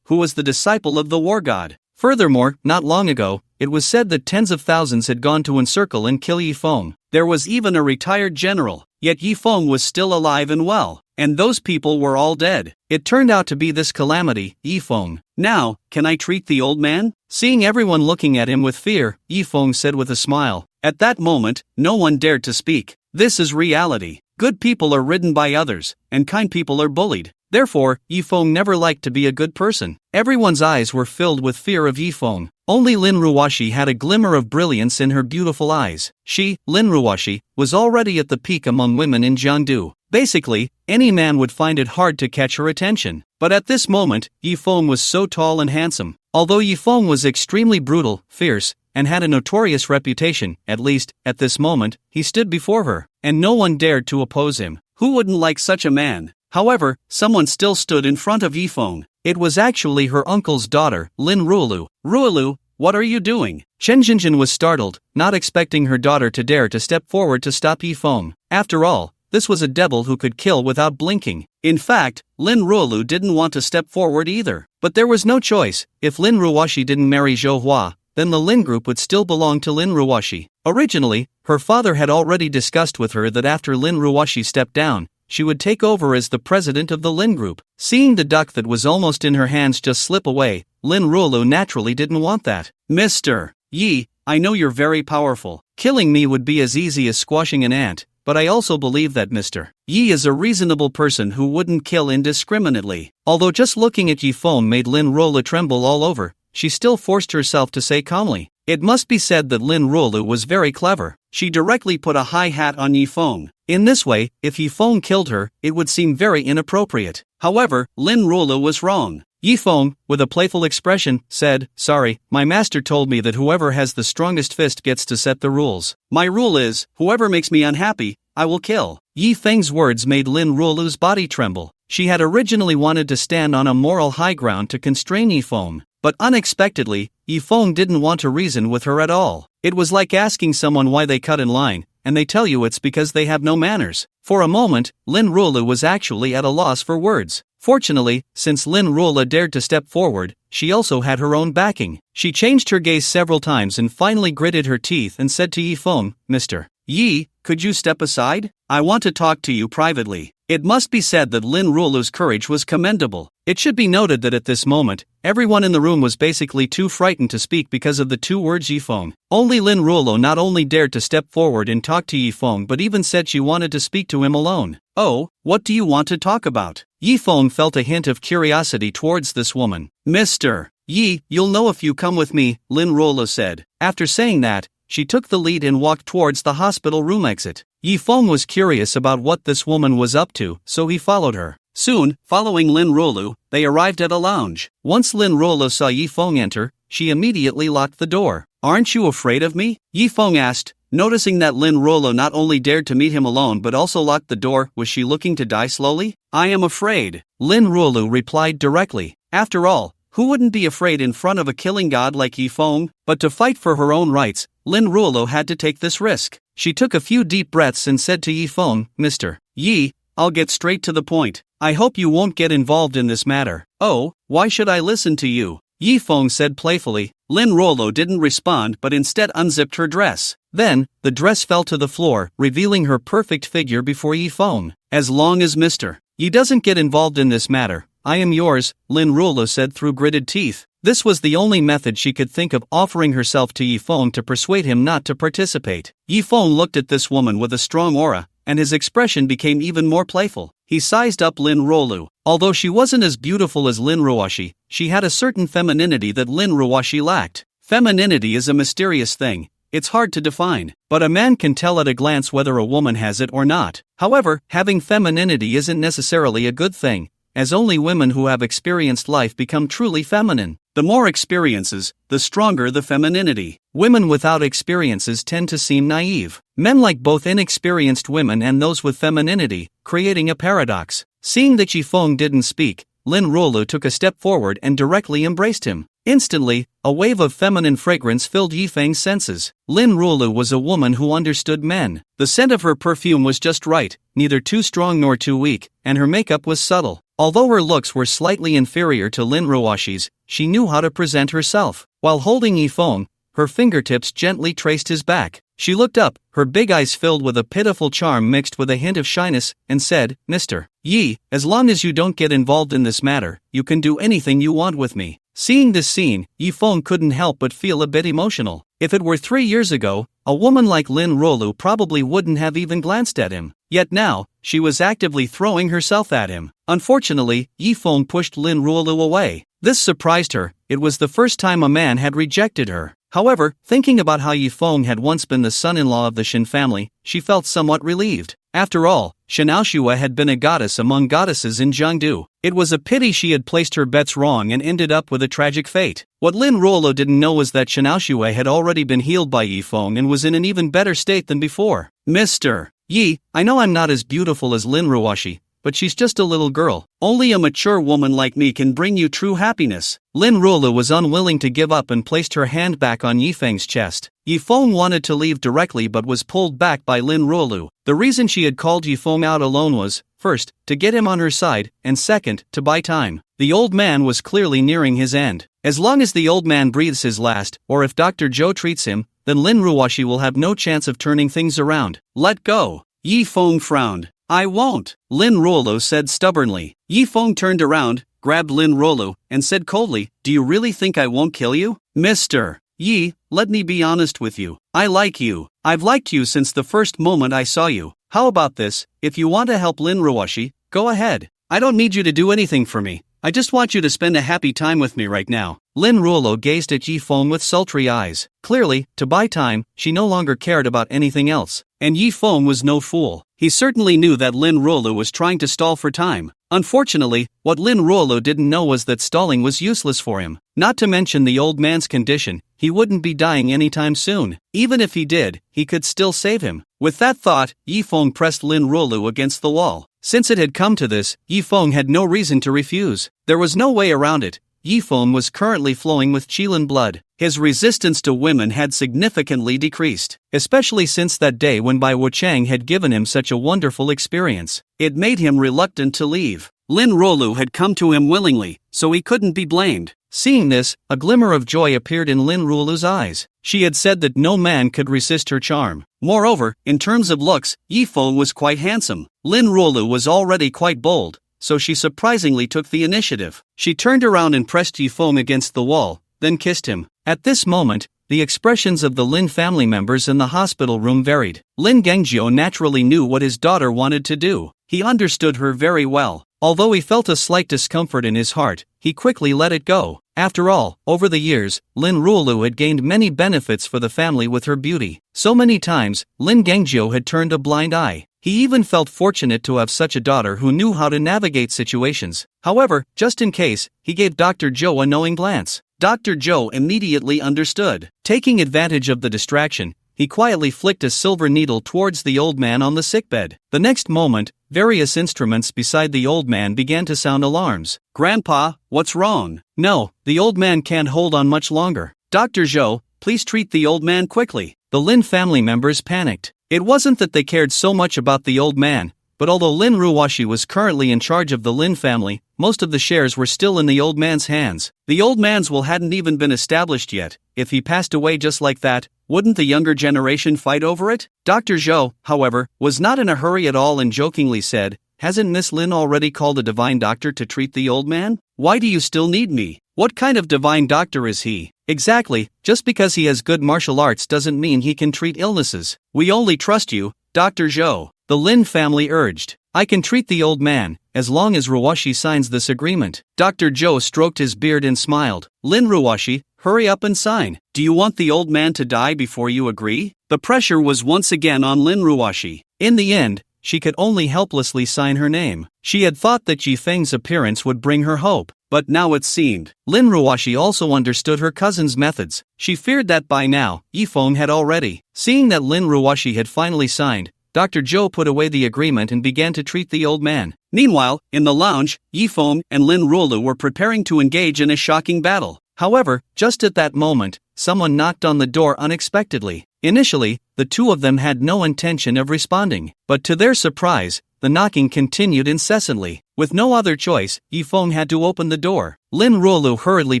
who was the disciple of the war god. Furthermore, not long ago, it was said that tens of thousands had gone to encircle and kill Yifeng. There was even a retired general, yet Yifeng was still alive and well, and those people were all dead. It turned out to be this calamity, Yifeng. Now, can I treat the old man? Seeing everyone looking at him with fear, Yifeng said with a smile. At that moment, no one dared to speak. This is reality. Good people are ridden by others, and kind people are bullied. Therefore, Yifeng never liked to be a good person. Everyone's eyes were filled with fear of Yifeng. Only Lin Ruwashi had a glimmer of brilliance in her beautiful eyes. She, Lin Ruwashi, was already at the peak among women in Jiangdu. Basically, any man would find it hard to catch her attention. But at this moment, Yifeng was so tall and handsome. Although Yifeng was extremely brutal, fierce, and had a notorious reputation, at least, at this moment, he stood before her, and no one dared to oppose him. Who wouldn't like such a man? However, someone still stood in front of Yifeng. It was actually her uncle's daughter, Lin Ruolu. Ruolu, what are you doing? Chen Jinjin was startled, not expecting her daughter to dare to step forward to stop Yifeng. After all, this was a devil who could kill without blinking. In fact, Lin Ruolu didn't want to step forward either. But there was no choice. If Lin Ruwashi didn't marry Zhou Hua, then the Lin group would still belong to Lin Ruwashi. Originally, her father had already discussed with her that after Lin Ruwashi stepped down, she would take over as the president of the Lin group. Seeing the duck that was almost in her hands just slip away, Lin Ruolu naturally didn't want that. Mr. Yi, I know you're very powerful. Killing me would be as easy as squashing an ant, but I also believe that Mr. Yi is a reasonable person who wouldn't kill indiscriminately. Although just looking at Yifeng made Lin Ruolu tremble all over, she still forced herself to say calmly. It must be said that Lin Ruolu was very clever. She directly put a high hat on Yifeng. In this way, if Yifeng killed her, it would seem very inappropriate. However, Lin Ruolu was wrong. Yifeng, with a playful expression, said, Sorry, my master told me that whoever has the strongest fist gets to set the rules. My rule is, whoever makes me unhappy, I will kill. Yifeng's words made Lin Ruolu's body tremble. She had originally wanted to stand on a moral high ground to constrain Yifeng, but unexpectedly, Yifeng didn't want to reason with her at all. It was like asking someone why they cut in line, and they tell you it's because they have no manners. For a moment, Lin Ruolu was actually at a loss for words. Fortunately, since Lin Ruolu dared to step forward, she also had her own backing. She changed her gaze several times and finally gritted her teeth and said to Yifeng, "Mr. Yi, could you step aside? I want to talk to you privately." It must be said that Lin Ruolu's courage was commendable. It should be noted that at this moment, everyone in the room was basically too frightened to speak because of the two words Yifeng. Only Lin Ruolu not only dared to step forward and talk to Yifeng but even said she wanted to speak to him alone. "Oh, what do you want to talk about?" Yifeng felt a hint of curiosity towards this woman. "Mr. Yi, you'll know if you come with me," Lin Ruolu said. After saying that, she took the lead and walked towards the hospital room exit. Yifeng was curious about what this woman was up to, so he followed her. Soon, following Lin Ruolu, they arrived at a lounge. Once Lin Ruolu saw Yifeng enter, she immediately locked the door. "Aren't you afraid of me?" Yifeng asked, noticing that Lin Ruolu not only dared to meet him alone but also locked the door. Was she looking to die slowly? "I am afraid," Lin Ruolu replied directly. After all, who wouldn't be afraid in front of a killing god like Yifeng? But to fight for her own rights, Lin Ruolu had to take this risk. She took a few deep breaths and said to Yifeng, "Mr. Yi, I'll get straight to the point. I hope you won't get involved in this matter." "Oh, why should I listen to you?" Yifeng said playfully. Lin Ruolu didn't respond but instead unzipped her dress. Then, the dress fell to the floor, revealing her perfect figure before Yifeng. "As long as Mr. Yi doesn't get involved in this matter, I am yours," Lin Ruolu said through gritted teeth. This was the only method she could think of, offering herself to Yifeng to persuade him not to participate. Yifeng looked at this woman with a strong aura, and his expression became even more playful. He sized up Lin Ruolu. Although she wasn't as beautiful as Lin Ruoshi, she had a certain femininity that Lin Ruoshi lacked. Femininity is a mysterious thing. It's hard to define, but a man can tell at a glance whether a woman has it or not. However, having femininity isn't necessarily a good thing, as only women who have experienced life become truly feminine. The more experiences, the stronger the femininity. Women without experiences tend to seem naive. Men like both inexperienced women and those with femininity, creating a paradox. Seeing that Yifeng didn't speak, Lin Ruolu took a step forward and directly embraced him. Instantly, a wave of feminine fragrance filled Yifeng's senses. Lin Ruolu was a woman who understood men. The scent of her perfume was just right, neither too strong nor too weak, and her makeup was subtle. Although her looks were slightly inferior to Lin Ruoshi's, she knew how to present herself. While holding Yifeng, her fingertips gently traced his back. She looked up, her big eyes filled with a pitiful charm mixed with a hint of shyness, and said, "Mr. Yi, as long as you don't get involved in this matter, you can do anything you want with me." Seeing this scene, Yifeng couldn't help but feel a bit emotional. If it were 3 years ago, a woman like Lin Ruolu probably wouldn't have even glanced at him. Yet now, she was actively throwing herself at him. Unfortunately, Yifeng pushed Lin Ruolu away. This surprised her. It was the first time a man had rejected her. However, thinking about how Yifeng had once been the son-in-law of the Shin family, she felt somewhat relieved. After all, Shinaoshua had been a goddess among goddesses in Jiangdu. It was a pity she had placed her bets wrong and ended up with a tragic fate. What Lin Ruolu didn't know was that Shinaoshua had already been healed by Yifeng and was in an even better state than before. "Mr. Yi, I know I'm not as beautiful as Lin Ruoshi, but she's just a little girl. Only a mature woman like me can bring you true happiness." Lin Ruolu was unwilling to give up and placed her hand back on Yifeng's chest. Yifeng wanted to leave directly but was pulled back by Lin Ruolu. The reason she had called Yifeng out alone was, first, to get him on her side, and second, to buy time. The old man was clearly nearing his end. As long as the old man breathes his last, or if Dr. Zhou treats him, then Lin Ruoshi will have no chance of turning things around. "Let go." Yifeng frowned. "I won't," Lin Ruolu said stubbornly. Yifeng turned around, grabbed Lin Ruolu, and said coldly, "Do you really think I won't kill you? Mr. Yi, let me be honest with you. I like you. I've liked you since the first moment I saw you. How about this? If you want to help Lin Ruoshi, go ahead. I don't need you to do anything for me. I just want you to spend a happy time with me right now." Lin Ruolu gazed at Yifeng with sultry eyes. Clearly, to buy time, she no longer cared about anything else. And Yifeng was no fool. He certainly knew that Lin Ruolu was trying to stall for time. Unfortunately, what Lin Ruolu didn't know was that stalling was useless for him. Not to mention the old man's condition, he wouldn't be dying anytime soon. Even if he did, he could still save him. With that thought, Yifeng pressed Lin Ruolu against the wall. Since it had come to this, Yifeng had no reason to refuse. There was no way around it. Yifeng was currently flowing with Qilin blood. His resistance to women had significantly decreased, especially since that day when Bai Wuchang had given him such a wonderful experience. It made him reluctant to leave. Lin Rolu had come to him willingly, so he couldn't be blamed. Seeing this, a glimmer of joy appeared in Lin Rolu's eyes. She had said that no man could resist her charm. Moreover, in terms of looks, Yifeng was quite handsome. Lin Rolu was already quite bold, so she surprisingly took the initiative. She turned around and pressed Yifeng against the wall, then kissed him. At this moment, the expressions of the Lin family members in the hospital room varied. Lin Gengjiu naturally knew what his daughter wanted to do. He understood her very well. Although he felt a slight discomfort in his heart, he quickly let it go. After all, over the years, Lin Rulu had gained many benefits for the family with her beauty. So many times, Lin Gengjiu had turned a blind eye. He even felt fortunate to have such a daughter who knew how to navigate situations. However, just in case, he gave Dr. Zhou a knowing glance. Dr. Zhou immediately understood. Taking advantage of the distraction, he quietly flicked a silver needle towards the old man on the sickbed. The next moment, various instruments beside the old man began to sound alarms. "Grandpa, what's wrong?" "No, the old man can't hold on much longer. Dr. Zhou, please treat the old man quickly." The Lin family members panicked. It wasn't that they cared so much about the old man, but although Lin Ruwashi was currently in charge of the Lin family, most of the shares were still in the old man's hands. The old man's will hadn't even been established yet. If he passed away just like that, wouldn't the younger generation fight over it? Dr. Zhou, however, was not in a hurry at all and jokingly said, "Hasn't Miss Lin already called a divine doctor to treat the old man? Why do you still need me? What kind of divine doctor is he?" "Exactly, just because he has good martial arts doesn't mean he can treat illnesses. We only trust you, Dr. Zhou," the Lin family urged. "I can treat the old man, as long as Ruwashi signs this agreement." Dr. Zhou stroked his beard and smiled. "Lin Ruwashi, hurry up and sign. Do you want the old man to die before you agree?" The pressure was once again on Lin Ruwashi. In the end, she could only helplessly sign her name. She had thought that Yifeng's appearance would bring her hope, but now it seemed. Lin Ruwashi also understood her cousin's methods. She feared that by now, Yifeng had already. Seeing that Lin Ruwashi had finally signed, Dr. Zhou put away the agreement and began to treat the old man. Meanwhile, in the lounge, Yifeng and Lin Rulu were preparing to engage in a shocking battle. However, just at that moment, someone knocked on the door unexpectedly. Initially, the two of them had no intention of responding, but to their surprise, the knocking continued incessantly. With no other choice, Yifeng had to open the door. Lin Rulu hurriedly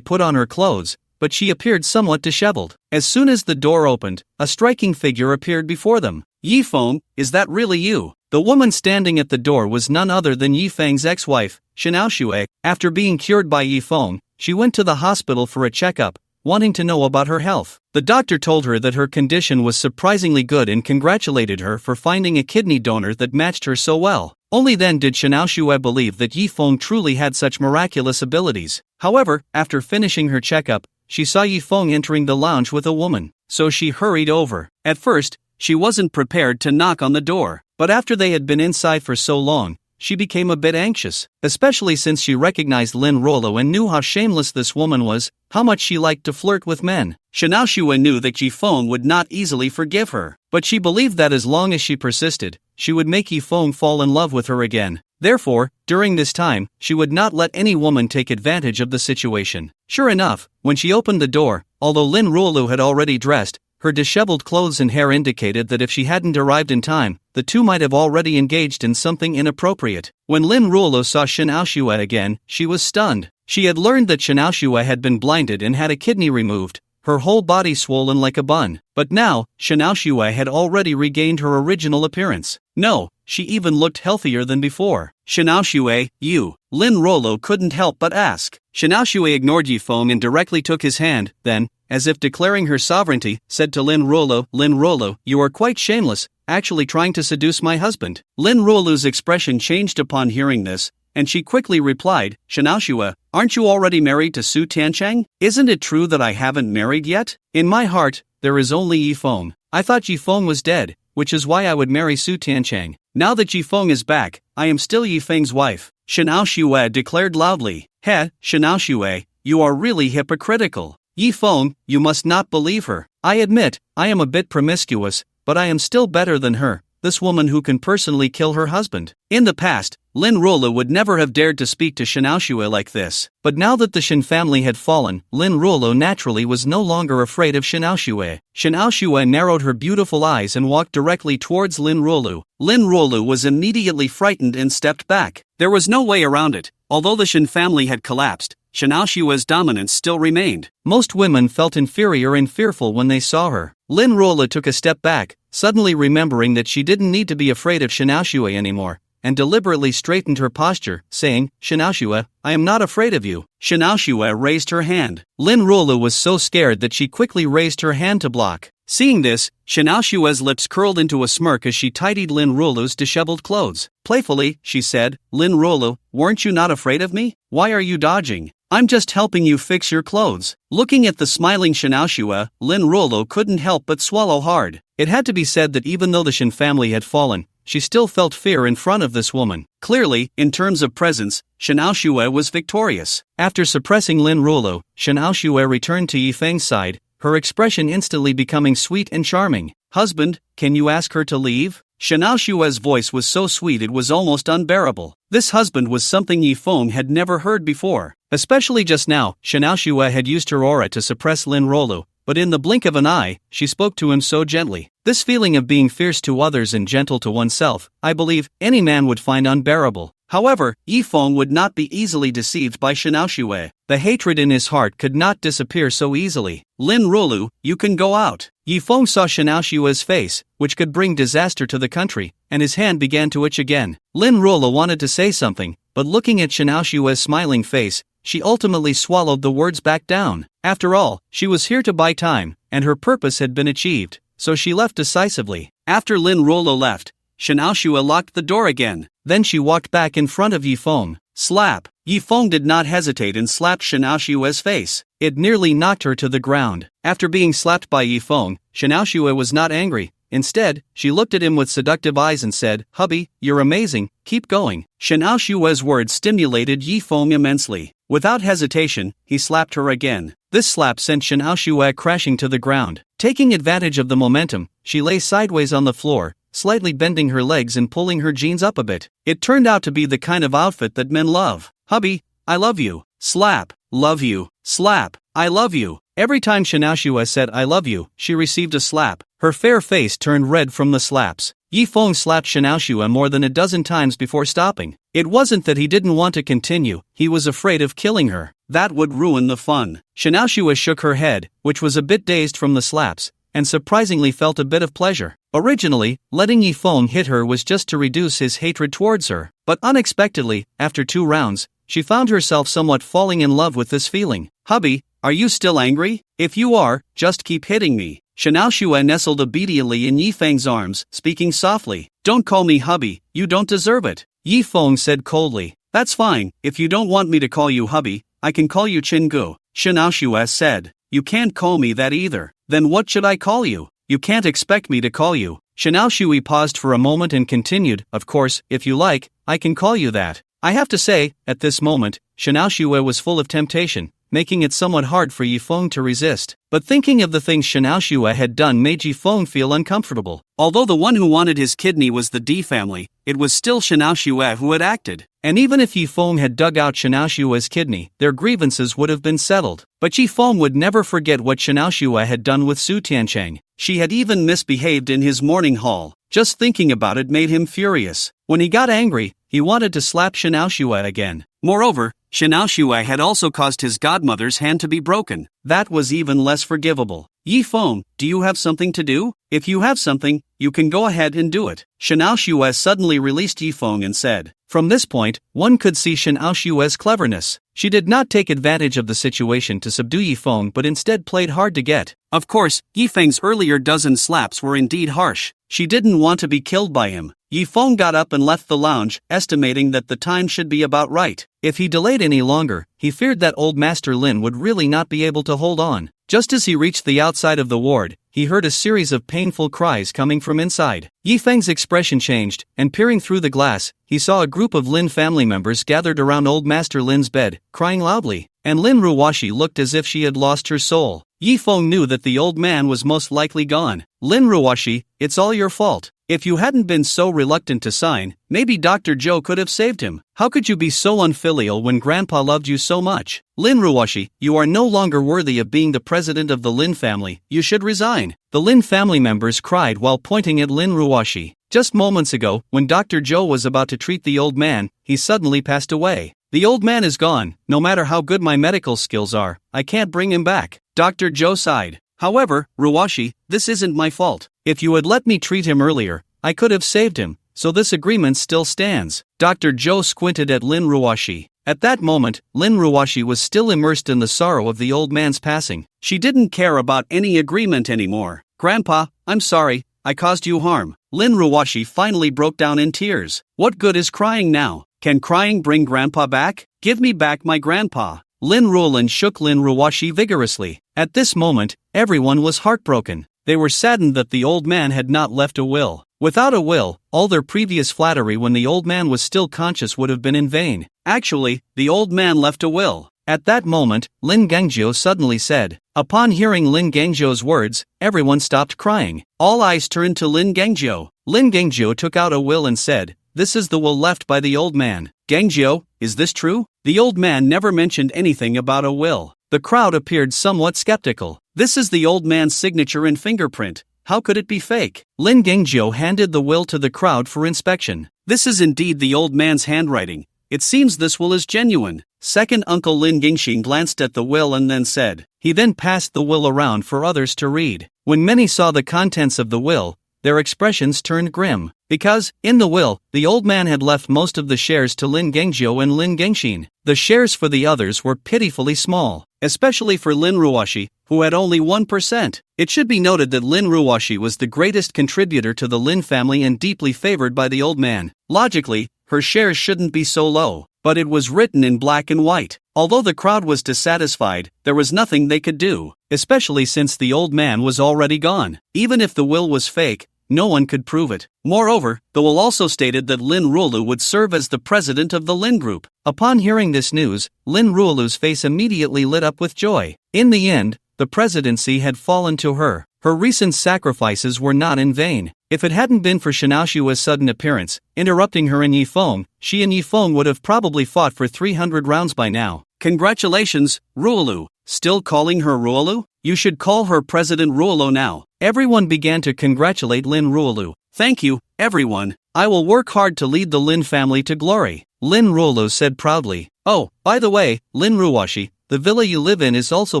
put on her clothes, but she appeared somewhat disheveled. As soon as the door opened, a striking figure appeared before them. "Yifeng, is that really you?" The woman standing at the door was none other than Yifeng's ex-wife, Shanao Xue. After being cured by Yifeng, she went to the hospital for a checkup, wanting to know about her health. The doctor told her that her condition was surprisingly good and congratulated her for finding a kidney donor that matched her so well. Only then did Shanao Xue believe that Yifeng truly had such miraculous abilities. However, after finishing her checkup, she saw Yifeng entering the lounge with a woman, so she hurried over. At first, she wasn't prepared to knock on the door, but after they had been inside for so long, she became a bit anxious, especially since she recognized Lin Rolo and knew how shameless this woman was, how much she liked to flirt with men. Shanao Xue knew that Yifeng would not easily forgive her, but she believed that as long as she persisted, she would make Yifeng fall in love with her again. Therefore, during this time, she would not let any woman take advantage of the situation. Sure enough, when she opened the door, although Lin Rolo had already dressed, her disheveled clothes and hair indicated that if she hadn't arrived in time, the two might have already engaged in something inappropriate. When Lin Ruolo saw Shanao Xue again, she was stunned. She had learned that Shanao Xue had been blinded and had a kidney removed, her whole body swollen like a bun. But now, Shanao Xue had already regained her original appearance. No, she even looked healthier than before. "Shanao Xue, you," Lin Rolo couldn't help but ask. Shanao Xue ignored Yifeng and directly took his hand, then, as if declaring her sovereignty, said to Lin Rolo, "You are quite shameless, actually trying to seduce my husband." Lin Rolo's expression changed upon hearing this, and she quickly replied, "Shanao Xue, aren't you already married to Su Tiancheng? Isn't it true that I haven't married yet? In my heart, there is only Yifeng. I thought Yifeng was dead, which is why I would marry Su Tiancheng. Now that Yifeng is back, I am still Yifeng's wife." Shanao Xue declared loudly. Shanao Xue, you are really hypocritical. Yifeng, you must not believe her. I admit, I am a bit promiscuous, but I am still better than her. this woman who can personally kill her husband. In the past, Lin Ruolu would never have dared to speak to Shen Aoshue like this. But now that the Shen family had fallen, Lin Ruolu naturally was no longer afraid of Shen Aoshue. Shen Aoshue narrowed her beautiful eyes and walked directly towards Lin Ruolu. Lin Ruolu was immediately frightened and stepped back. There was no way around it. Although the Shen family had collapsed, Shen Aoshue's dominance still remained. Most women felt inferior and fearful when they saw her. Lin Ruolu took a step back, suddenly remembering that she didn't need to be afraid of Shen Aoshue anymore, and deliberately straightened her posture, saying, "Shen Aoshue, I am not afraid of you." Shen Aoshue raised her hand. Lin Ruolu was so scared that she quickly raised her hand to block. Seeing this, Shen Aoshue's lips curled into a smirk as she tidied Lin Ruolu's disheveled clothes. Playfully, she said, "Lin Ruolu, weren't you not afraid of me? Why are you dodging? I'm just helping you fix your clothes." Looking at the smiling Shen Aoshue, Lin Ruolu couldn't help but swallow hard. It had to be said that even though the Shen family had fallen, she still felt fear in front of this woman. Clearly, in terms of presence, Shen Aoshue was victorious. After suppressing Lin Ruolu, Shen Aoshue returned to Yifeng's side, her expression instantly becoming sweet and charming. "Husband, can you ask her to leave?" Shen Aoshue's voice was so sweet it was almost unbearable. This husband was something Yifeng had never heard before. Especially just now, Shen Aoshue had used her aura to suppress Lin Ruolu, but in the blink of an eye, she spoke to him so gently. This feeling of being fierce to others and gentle to oneself, I believe, any man would find unbearable. However, Yifeng would not be easily deceived by Shen Aoshue. The hatred in his heart could not disappear so easily. "Lin Ruolu, you can go out." Yifeng saw Shen Aoshue's face, which could bring disaster to the country, and his hand began to itch again. Lin Ruolu wanted to say something, but looking at Shen Aoshue's smiling face, she ultimately swallowed the words back down. After all, she was here to buy time, and her purpose had been achieved, so she left decisively. After Lin Ruolu left, Shen Aoshue locked the door again. Then she walked back in front of Yifeng. Slap! Yifeng did not hesitate and slapped Shen Aoshue's face. It nearly knocked her to the ground. After being slapped by Yifeng, Shen Aoshue was not angry. Instead, she looked at him with seductive eyes and said, "Hubby, you're amazing, keep going." Shen Aoshue's words stimulated Yifeng immensely. Without hesitation, he slapped her again. This slap sent Shen Aoshue crashing to the ground. Taking advantage of the momentum, she lay sideways on the floor, slightly bending her legs and pulling her jeans up a bit. It turned out to be the kind of outfit that men love. "Hubby, I love you." Slap. "Love you." Slap. "I love you." Every time Shen Aoshue said "I love you," she received a slap. Her fair face turned red from the slaps. Yifeng slapped Shen Aoshue more than a dozen times before stopping. It wasn't that he didn't want to continue, he was afraid of killing her. That would ruin the fun. Shen Aoshue shook her head, which was a bit dazed from the slaps, and surprisingly felt a bit of pleasure. Originally, letting Yifeng hit her was just to reduce his hatred towards her. But unexpectedly, after 2 rounds, she found herself somewhat falling in love with this feeling. "Hubby, are you still angry? If you are, just keep hitting me." Shen Aoshue nestled obediently in Yifeng's arms, speaking softly. "Don't call me hubby, you don't deserve it." Yifeng said coldly. "That's fine, if you don't want me to call you hubby, I can call you Chingu." Shen Aoshue said. "You can't call me that either. Then what should I call you?" "You can't expect me to call you." Shen Aoshue paused for a moment and continued, "Of course, if you like, I can call you that." I have to say, at this moment, Shen Aoshue was full of temptation, making it somewhat hard for Yifeng to resist. But thinking of the things Shen Aoshue had done made Yifeng feel uncomfortable. Although the one who wanted his kidney was the D family, it was still Shen Aoshue who had acted. And even if Yifeng had dug out Shen Aoshue's kidney, their grievances would have been settled. But Yifeng would never forget what Shen Aoshue had done with Su Tiancheng. She had even misbehaved in his morning hall. Just thinking about it made him furious. When he got angry, he wanted to slap Shen Aoshue again. Moreover, Shen Aoshue had also caused his godmother's hand to be broken. That was even less forgivable. "Yifeng, do you have something to do? If you have something, you can go ahead and do it." Shen Aoshue suddenly released Yifeng and said. From this point, one could see Shen Aoshue's cleverness. She did not take advantage of the situation to subdue Yifeng but instead played hard to get. Of course, Yifeng's earlier dozen slaps were indeed harsh. She didn't want to be killed by him. Yifeng got up and left the lounge, estimating that the time should be about right. If he delayed any longer, he feared that old Master Lin would really not be able to hold on. Just as he reached the outside of the ward, he heard a series of painful cries coming from inside. Yifeng's expression changed, and peering through the glass, he saw a group of Lin family members gathered around old Master Lin's bed, crying loudly. And Lin Ruwashi looked as if she had lost her soul. Yifeng knew that the old man was most likely gone. "Lin Ruwashi, it's all your fault. If you hadn't been so reluctant to sign, maybe Dr. Joe could have saved him. How could you be so unfilial when Grandpa loved you so much? Lin Ruwashi, you are no longer worthy of being the president of the Lin family, you should resign. The Lin family members cried while pointing at Lin Ruwashi. Just moments ago, when Dr. Joe was about to treat the old man, he suddenly passed away. The old man is gone. No matter how good my medical skills are, I can't bring him back. Dr. Joe sighed. However, Ruwashi, this isn't my fault. If you had let me treat him earlier, I could have saved him, so this agreement still stands. Dr. Joe squinted at Lin Ruwashi. At that moment, Lin Ruwashi was still immersed in the sorrow of the old man's passing. She didn't care about any agreement anymore. Grandpa, I'm sorry, I caused you harm. Lin Ruwashi finally broke down in tears. What good is crying now? Can crying bring Grandpa back? Give me back my grandpa. Lin Ruolin shook Lin Ruwashi vigorously. At this moment, everyone was heartbroken. They were saddened that the old man had not left a will. Without a will, all their previous flattery when the old man was still conscious would have been in vain. Actually, the old man left a will. At that moment, Lin Gangzhou suddenly said. Upon hearing Lin Gangzhou's words, everyone stopped crying. All eyes turned to Lin Gangzhou. Lin Gangzhou took out a will and said, "This is the will left by the old man." Gangzhou, is this true? The old man never mentioned anything about a will. The crowd appeared somewhat skeptical. This is the old man's signature and fingerprint. How could it be fake? Lin Gangzhou handed the will to the crowd for inspection. This is indeed the old man's handwriting. It seems this will is genuine. Second uncle Lin Gingxing glanced at the will and then said. He then passed the will around for others to read. When many saw the contents of the will, their expressions turned grim. Because, in the will, the old man had left most of the shares to Lin Gangzhou and Lin Gingxing. The shares for the others were pitifully small, especially for Lin Ruwashi, who had only 1%. It should be noted that Lin Ruwashi was the greatest contributor to the Lin family and deeply favored by the old man. Logically, her shares shouldn't be so low, but it was written in black and white. Although the crowd was dissatisfied, there was nothing they could do, especially since the old man was already gone. Even if the will was fake, no one could prove it. Moreover, the will also stated that Lin Ruolu would serve as the president of the Lin Group. Upon hearing this news, Lin Ruolu's face immediately lit up with joy. In the end, the presidency had fallen to her. Her recent sacrifices were not in vain. If it hadn't been for Shinaoshua's sudden appearance, interrupting her and Yifeng, she and Yifeng would have probably fought for 300 rounds by now. Congratulations, Ruolu. Still calling her Ruolu? You should call her President Ruolu now. Everyone began to congratulate Lin Ruolu. Thank you, everyone. I will work hard to lead the Lin family to glory. Lin Ruolu said proudly. Oh, by the way, Lin Ruwashi, the villa you live in is also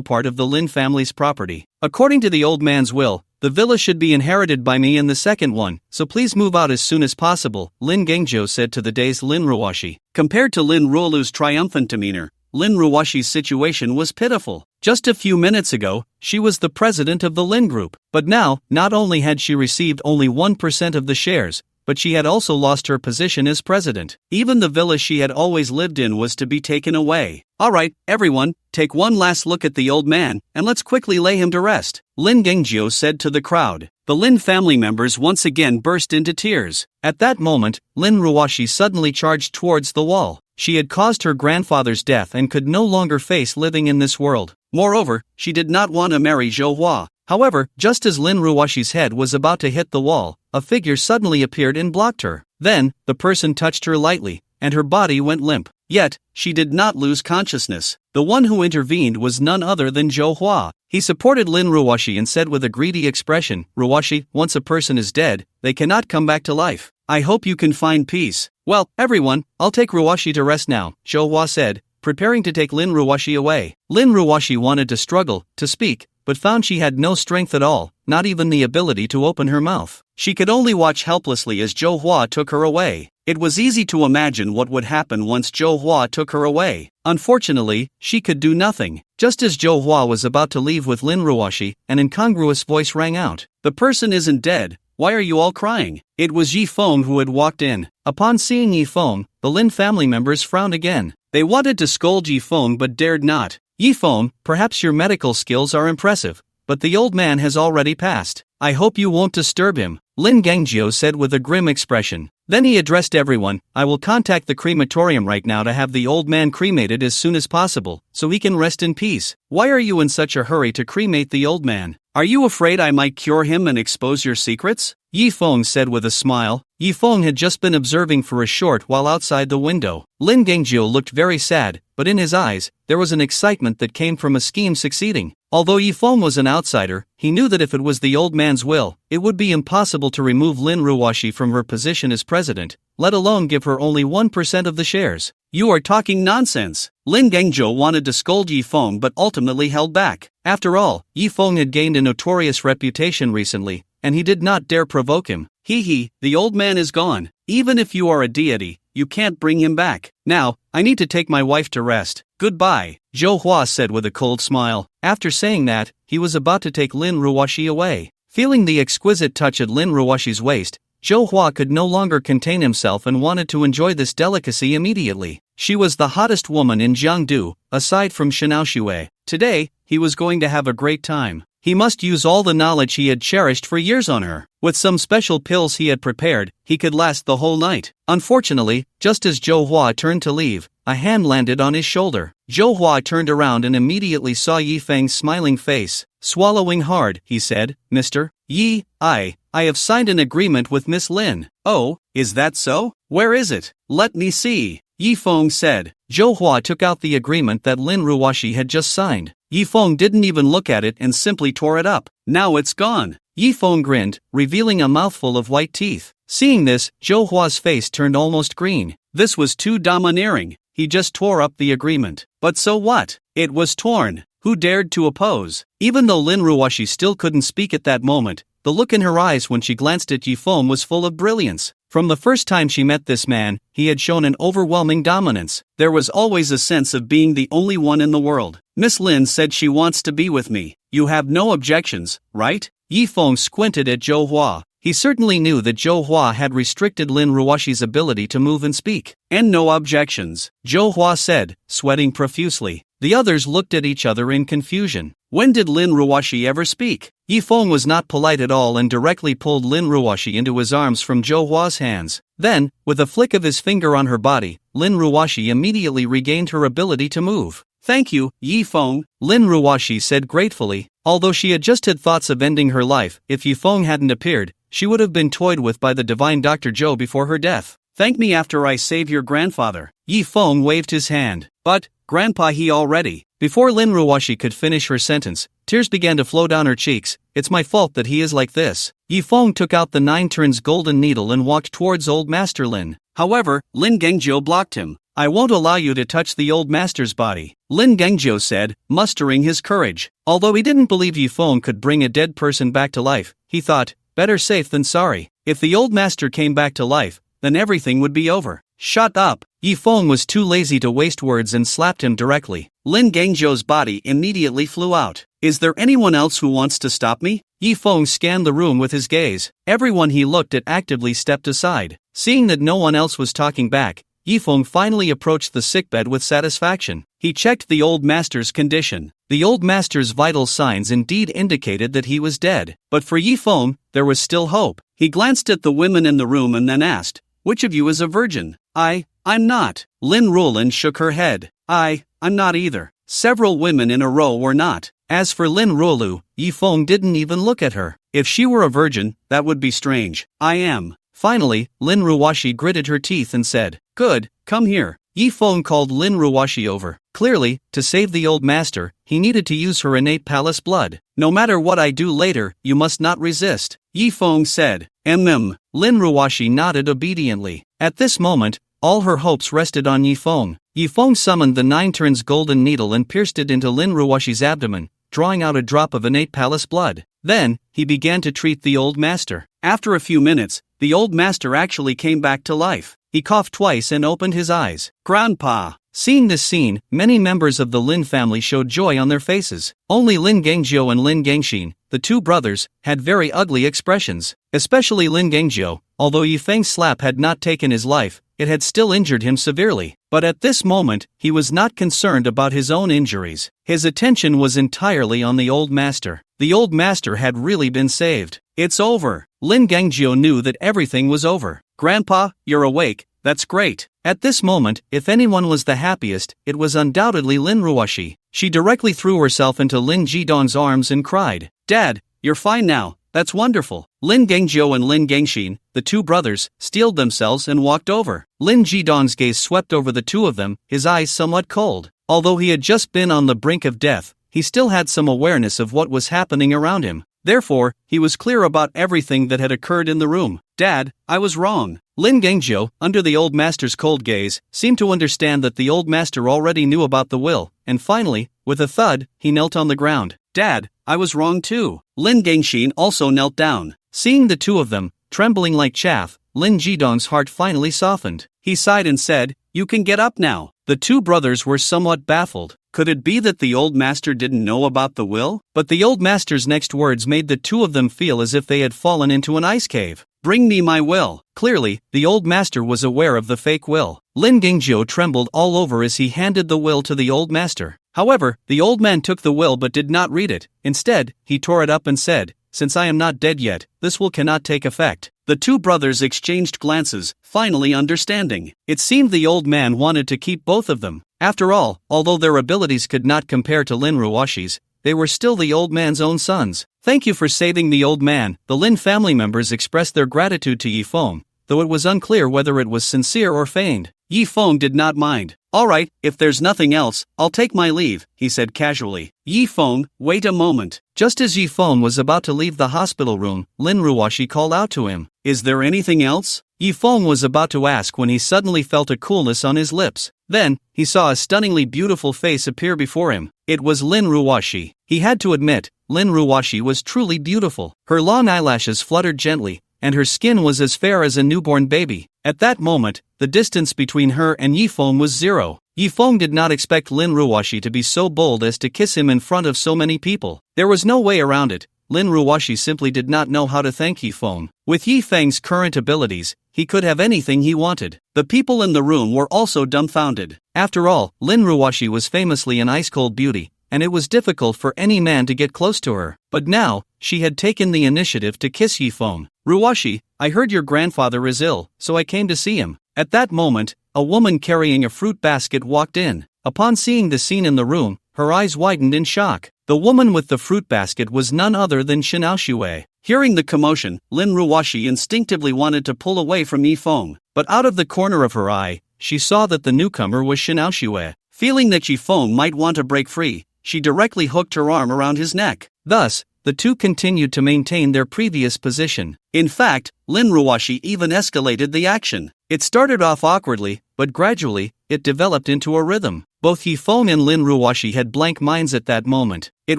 part of the Lin family's property. According to the old man's will, the villa should be inherited by me and the second one, so please move out as soon as possible, Lin Gangzhou said to the dazed Lin Ruwashi. Compared to Lin Ruolu's triumphant demeanor, Lin Ruwashi's situation was pitiful. Just a few minutes ago, she was the president of the Lin Group. But now, not only had she received only 1% of the shares, but she had also lost her position as president. Even the villa she had always lived in was to be taken away. Alright, everyone, take one last look at the old man, and let's quickly lay him to rest, Lin Gangzhou said to the crowd. The Lin family members once again burst into tears. At that moment, Lin Ruwashi suddenly charged towards the wall. She had caused her grandfather's death and could no longer face living in this world. Moreover, she did not want to marry Zhou Hua. However, just as Lin Ruwashi's head was about to hit the wall, a figure suddenly appeared and blocked her. Then, the person touched her lightly, and her body went limp. Yet, she did not lose consciousness. The one who intervened was none other than Zhou Hua. He supported Lin Ruwashi and said with a greedy expression, Ruwashi, once a person is dead, they cannot come back to life. I hope you can find peace. Well, everyone, I'll take Ruwashi to rest now, Zhou Hua said, preparing to take Lin Ruwashi away. Lin Ruwashi wanted to struggle, to speak, but found she had no strength at all, not even the ability to open her mouth. She could only watch helplessly as Zhou Hua took her away. It was easy to imagine what would happen once Zhou Hua took her away. Unfortunately, she could do nothing. Just as Zhou Hua was about to leave with Lin Ruwashi, an incongruous voice rang out. The person isn't dead. Why are you all crying? It was Yifeng who had walked in. Upon seeing Yifeng, the Lin family members frowned again. They wanted to scold Yifeng but dared not. Yifeng, perhaps your medical skills are impressive, but the old man has already passed. I hope you won't disturb him, Lin Gangzhou said with a grim expression. Then he addressed everyone. I will contact the crematorium right now to have the old man cremated as soon as possible, so he can rest in peace. Why are you in such a hurry to cremate the old man? Are you afraid I might cure him and expose your secrets? Yi Feng said with a smile. Yi Feng had just been observing for a short while outside the window. Lin Gangjiu looked very sad, but in his eyes, there was an excitement that came from a scheme succeeding. Although Yi Feng was an outsider, he knew that if it was the old man's will, it would be impossible to remove Lin Ruoxi from her position as president, let alone give her only 1% of the shares. You are talking nonsense. Lin Gangjiu wanted to scold Yi Feng but ultimately held back. After all, Yi Feng had gained a notorious reputation recently, and he did not dare provoke him. The old man is gone. Even if you are a deity, you can't bring him back. Now, I need to take my wife to rest. Goodbye, Zhou Hua said with a cold smile. After saying that, he was about to take Lin Ruoxi away. Feeling the exquisite touch at Lin Ruoxi's waist, Zhou Hua could no longer contain himself and wanted to enjoy this delicacy immediately. She was the hottest woman in Jiangdu, aside from Shanao Shui. Today, he was going to have a great time. He must use all the knowledge he had cherished for years on her. With some special pills he had prepared, he could last the whole night. Unfortunately, just as Zhou Hua turned to leave, a hand landed on his shoulder. Zhou Hua turned around and immediately saw Yi Feng's smiling face. Swallowing hard, he said, "Mr. Yi, I have signed an agreement with Miss Lin." "Oh, is that so? Where is it? Let me see," Yi Feng said. Zhou Hua took out the agreement that Lin Ruoxi had just signed. Yi Feng didn't even look at it and simply tore it up. "Now it's gone." Yi Feng grinned, revealing a mouthful of white teeth. Seeing this, Zhou Hua's face turned almost green. This was too domineering. He just tore up the agreement. But so what? It was torn. Who dared to oppose? Even though Lin Ruoxi still couldn't speak at that moment, the look in her eyes when she glanced at Yi Feng was full of brilliance. From the first time she met this man, he had shown an overwhelming dominance. There was always a sense of being the only one in the world. "Miss Lin said she wants to be with me. You have no objections, right?" Yi Feng squinted at Zhou Hua. He certainly knew that Zhou Hua had restricted Lin Ruoxi's ability to move and speak. "And no objections," Zhou Hua said, sweating profusely. The others looked at each other in confusion. When did Lin Ruoxi ever speak? Yi Feng was not polite at all and directly pulled Lin Ruoxi into his arms from Zhou Hua's hands. Then, with a flick of his finger on her body, Lin Ruoxi immediately regained her ability to move. "Thank you, Yi Feng," Lin Ruoxi said gratefully. Although she had just had thoughts of ending her life, if Yi Feng hadn't appeared, she would have been toyed with by the divine Dr. Zhou before her death. "Thank me after I save your grandfather." Yi Feng waved his hand. "But, Grandpa, he already..." Before Lin Ruoxi could finish her sentence, tears began to flow down her cheeks. "It's my fault that he is like this." Yi Feng took out the 9 turns golden needle and walked towards old Master Lin. However, Lin Gangjiu blocked him. "I won't allow you to touch the old master's body," Lin Gangjiu said, mustering his courage. Although he didn't believe Yi Feng could bring a dead person back to life, he thought, better safe than sorry. If the old master came back to life, then everything would be over. "Shut up!" Yi Feng was too lazy to waste words and slapped him directly. Lin Gangjiu's body immediately flew out. "Is there anyone else who wants to stop me?" Yi Feng scanned the room with his gaze. Everyone he looked at actively stepped aside. Seeing that no one else was talking back, Yi Feng finally approached the sickbed with satisfaction. He checked the old master's condition. The old master's vital signs indeed indicated that he was dead. But for Yi Feng, there was still hope. He glanced at the women in the room and then asked, "Which of you is a virgin?" I'm not." Lin Ruolin shook her head. I'm not either." Several women in a row were not. As for Lin Ruolu, Yi Feng didn't even look at her. If she were a virgin, that would be strange. "I am." Finally, Lin Ruoxi gritted her teeth and said, "Good, come here." Yi Feng called Lin Ruoxi over. Clearly, to save the old master, he needed to use her innate palace blood. "No matter what I do later, you must not resist," Yi Feng said. Lin Ruoxi nodded obediently. At this moment, all her hopes rested on Yi Feng. Yi Feng summoned the 9 turns golden needle and pierced it into Lin Ruoxi's abdomen, drawing out a drop of innate palace blood. Then, he began to treat the old master. After a few minutes, the old master actually came back to life. He coughed twice and opened his eyes. "Grandpa." Seeing this scene, many members of the Lin family showed joy on their faces. Only Lin Gangjiu and Lin Gangxin, the 2 brothers, had very ugly expressions. Especially Lin Gangjiu, although Yi Feng's slap had not taken his life, it had still injured him severely. But at this moment, he was not concerned about his own injuries. His attention was entirely on the old master. The old master had really been saved. "It's over." Lin Gangjiu knew that everything was over. "Grandpa, you're awake. That's great." At this moment, if anyone was the happiest, it was undoubtedly Lin Ruoxi. She directly threw herself into Lin Jidong's arms and cried, "Dad, you're fine now. that's wonderful. Lin Gangjiu and Lin Gangxin, the two brothers, steeled themselves and walked over. Lin Jidong's gaze swept over the two of them, his eyes somewhat cold. Although he had just been on the brink of death, he still had some awareness of what was happening around him. Therefore, he was clear about everything that had occurred in the room. Dad, I was wrong. Lin Gangjiu, under the old master's cold gaze, seemed to understand that the old master already knew about the will, and finally, with a thud, he knelt on the ground. Dad, I was wrong too. Lin Gangxin also knelt down. Seeing the two of them, trembling like chaff, Lin Jidong's heart finally softened. He sighed and said, "You can get up now." The two brothers were somewhat baffled. Could it be that the old master didn't know about the will? But the old master's next words made the two of them feel as if they had fallen into an ice cave. Bring me my will. Clearly, the old master was aware of the fake will. Lin Gangjiu trembled all over as he handed the will to the old master. However, the old man took the will but did not read it. Instead, he tore it up and said, "Since I am not dead yet, this will cannot take effect." The two brothers exchanged glances, finally understanding. It seemed the old man wanted to keep both of them. After all, although their abilities could not compare to Lin Ruoshi's, they were still the old man's own sons. "Thank you for saving the old man." The Lin family members expressed their gratitude to Yi Feng, though it was unclear whether it was sincere or feigned. Yi Feng did not mind. "All right, if there's nothing else, I'll take my leave," he said casually. "Yi Feng, wait a moment." Just as Yi Feng was about to leave the hospital room, Lin Ruoshi called out to him. "Is there anything else?" Yi Feng was about to ask when he suddenly felt a coolness on his lips. Then, he saw a stunningly beautiful face appear before him. It was Lin Ruoshi. He had to admit, Lin Ruoshi was truly beautiful. Her long eyelashes fluttered gently, and her skin was as fair as a newborn baby. At that moment, the distance between her and Yi Feng was zero. Yi Feng did not expect Lin Ruoshi to be so bold as to kiss him in front of so many people. There was no way around it. Lin Ruoshi simply did not know how to thank Yi Feng. With Yi Feng's current abilities, he could have anything he wanted. The people in the room were also dumbfounded. After all, Lin Ruoshi was famously an ice-cold beauty, and it was difficult for any man to get close to her. But now, she had taken the initiative to kiss Yi Feng. "Ruoshi, I heard your grandfather is ill, so I came to see him." At that moment, a woman carrying a fruit basket walked in. Upon seeing the scene in the room, her eyes widened in shock. The woman with the fruit basket was none other than Xianao Xue. Hearing the commotion, Lin Ruoshi instinctively wanted to pull away from Yi Feng, but out of the corner of her eye, she saw that the newcomer was Xianao Xue. Feeling that Yi Feng might want to break free, she directly hooked her arm around his neck. Thus, the two continued to maintain their previous position. In fact, Lin Ruoshi even escalated the action. It started off awkwardly, but gradually, it developed into a rhythm. Both Yi Feng and Lin Ruoshi had blank minds at that moment. It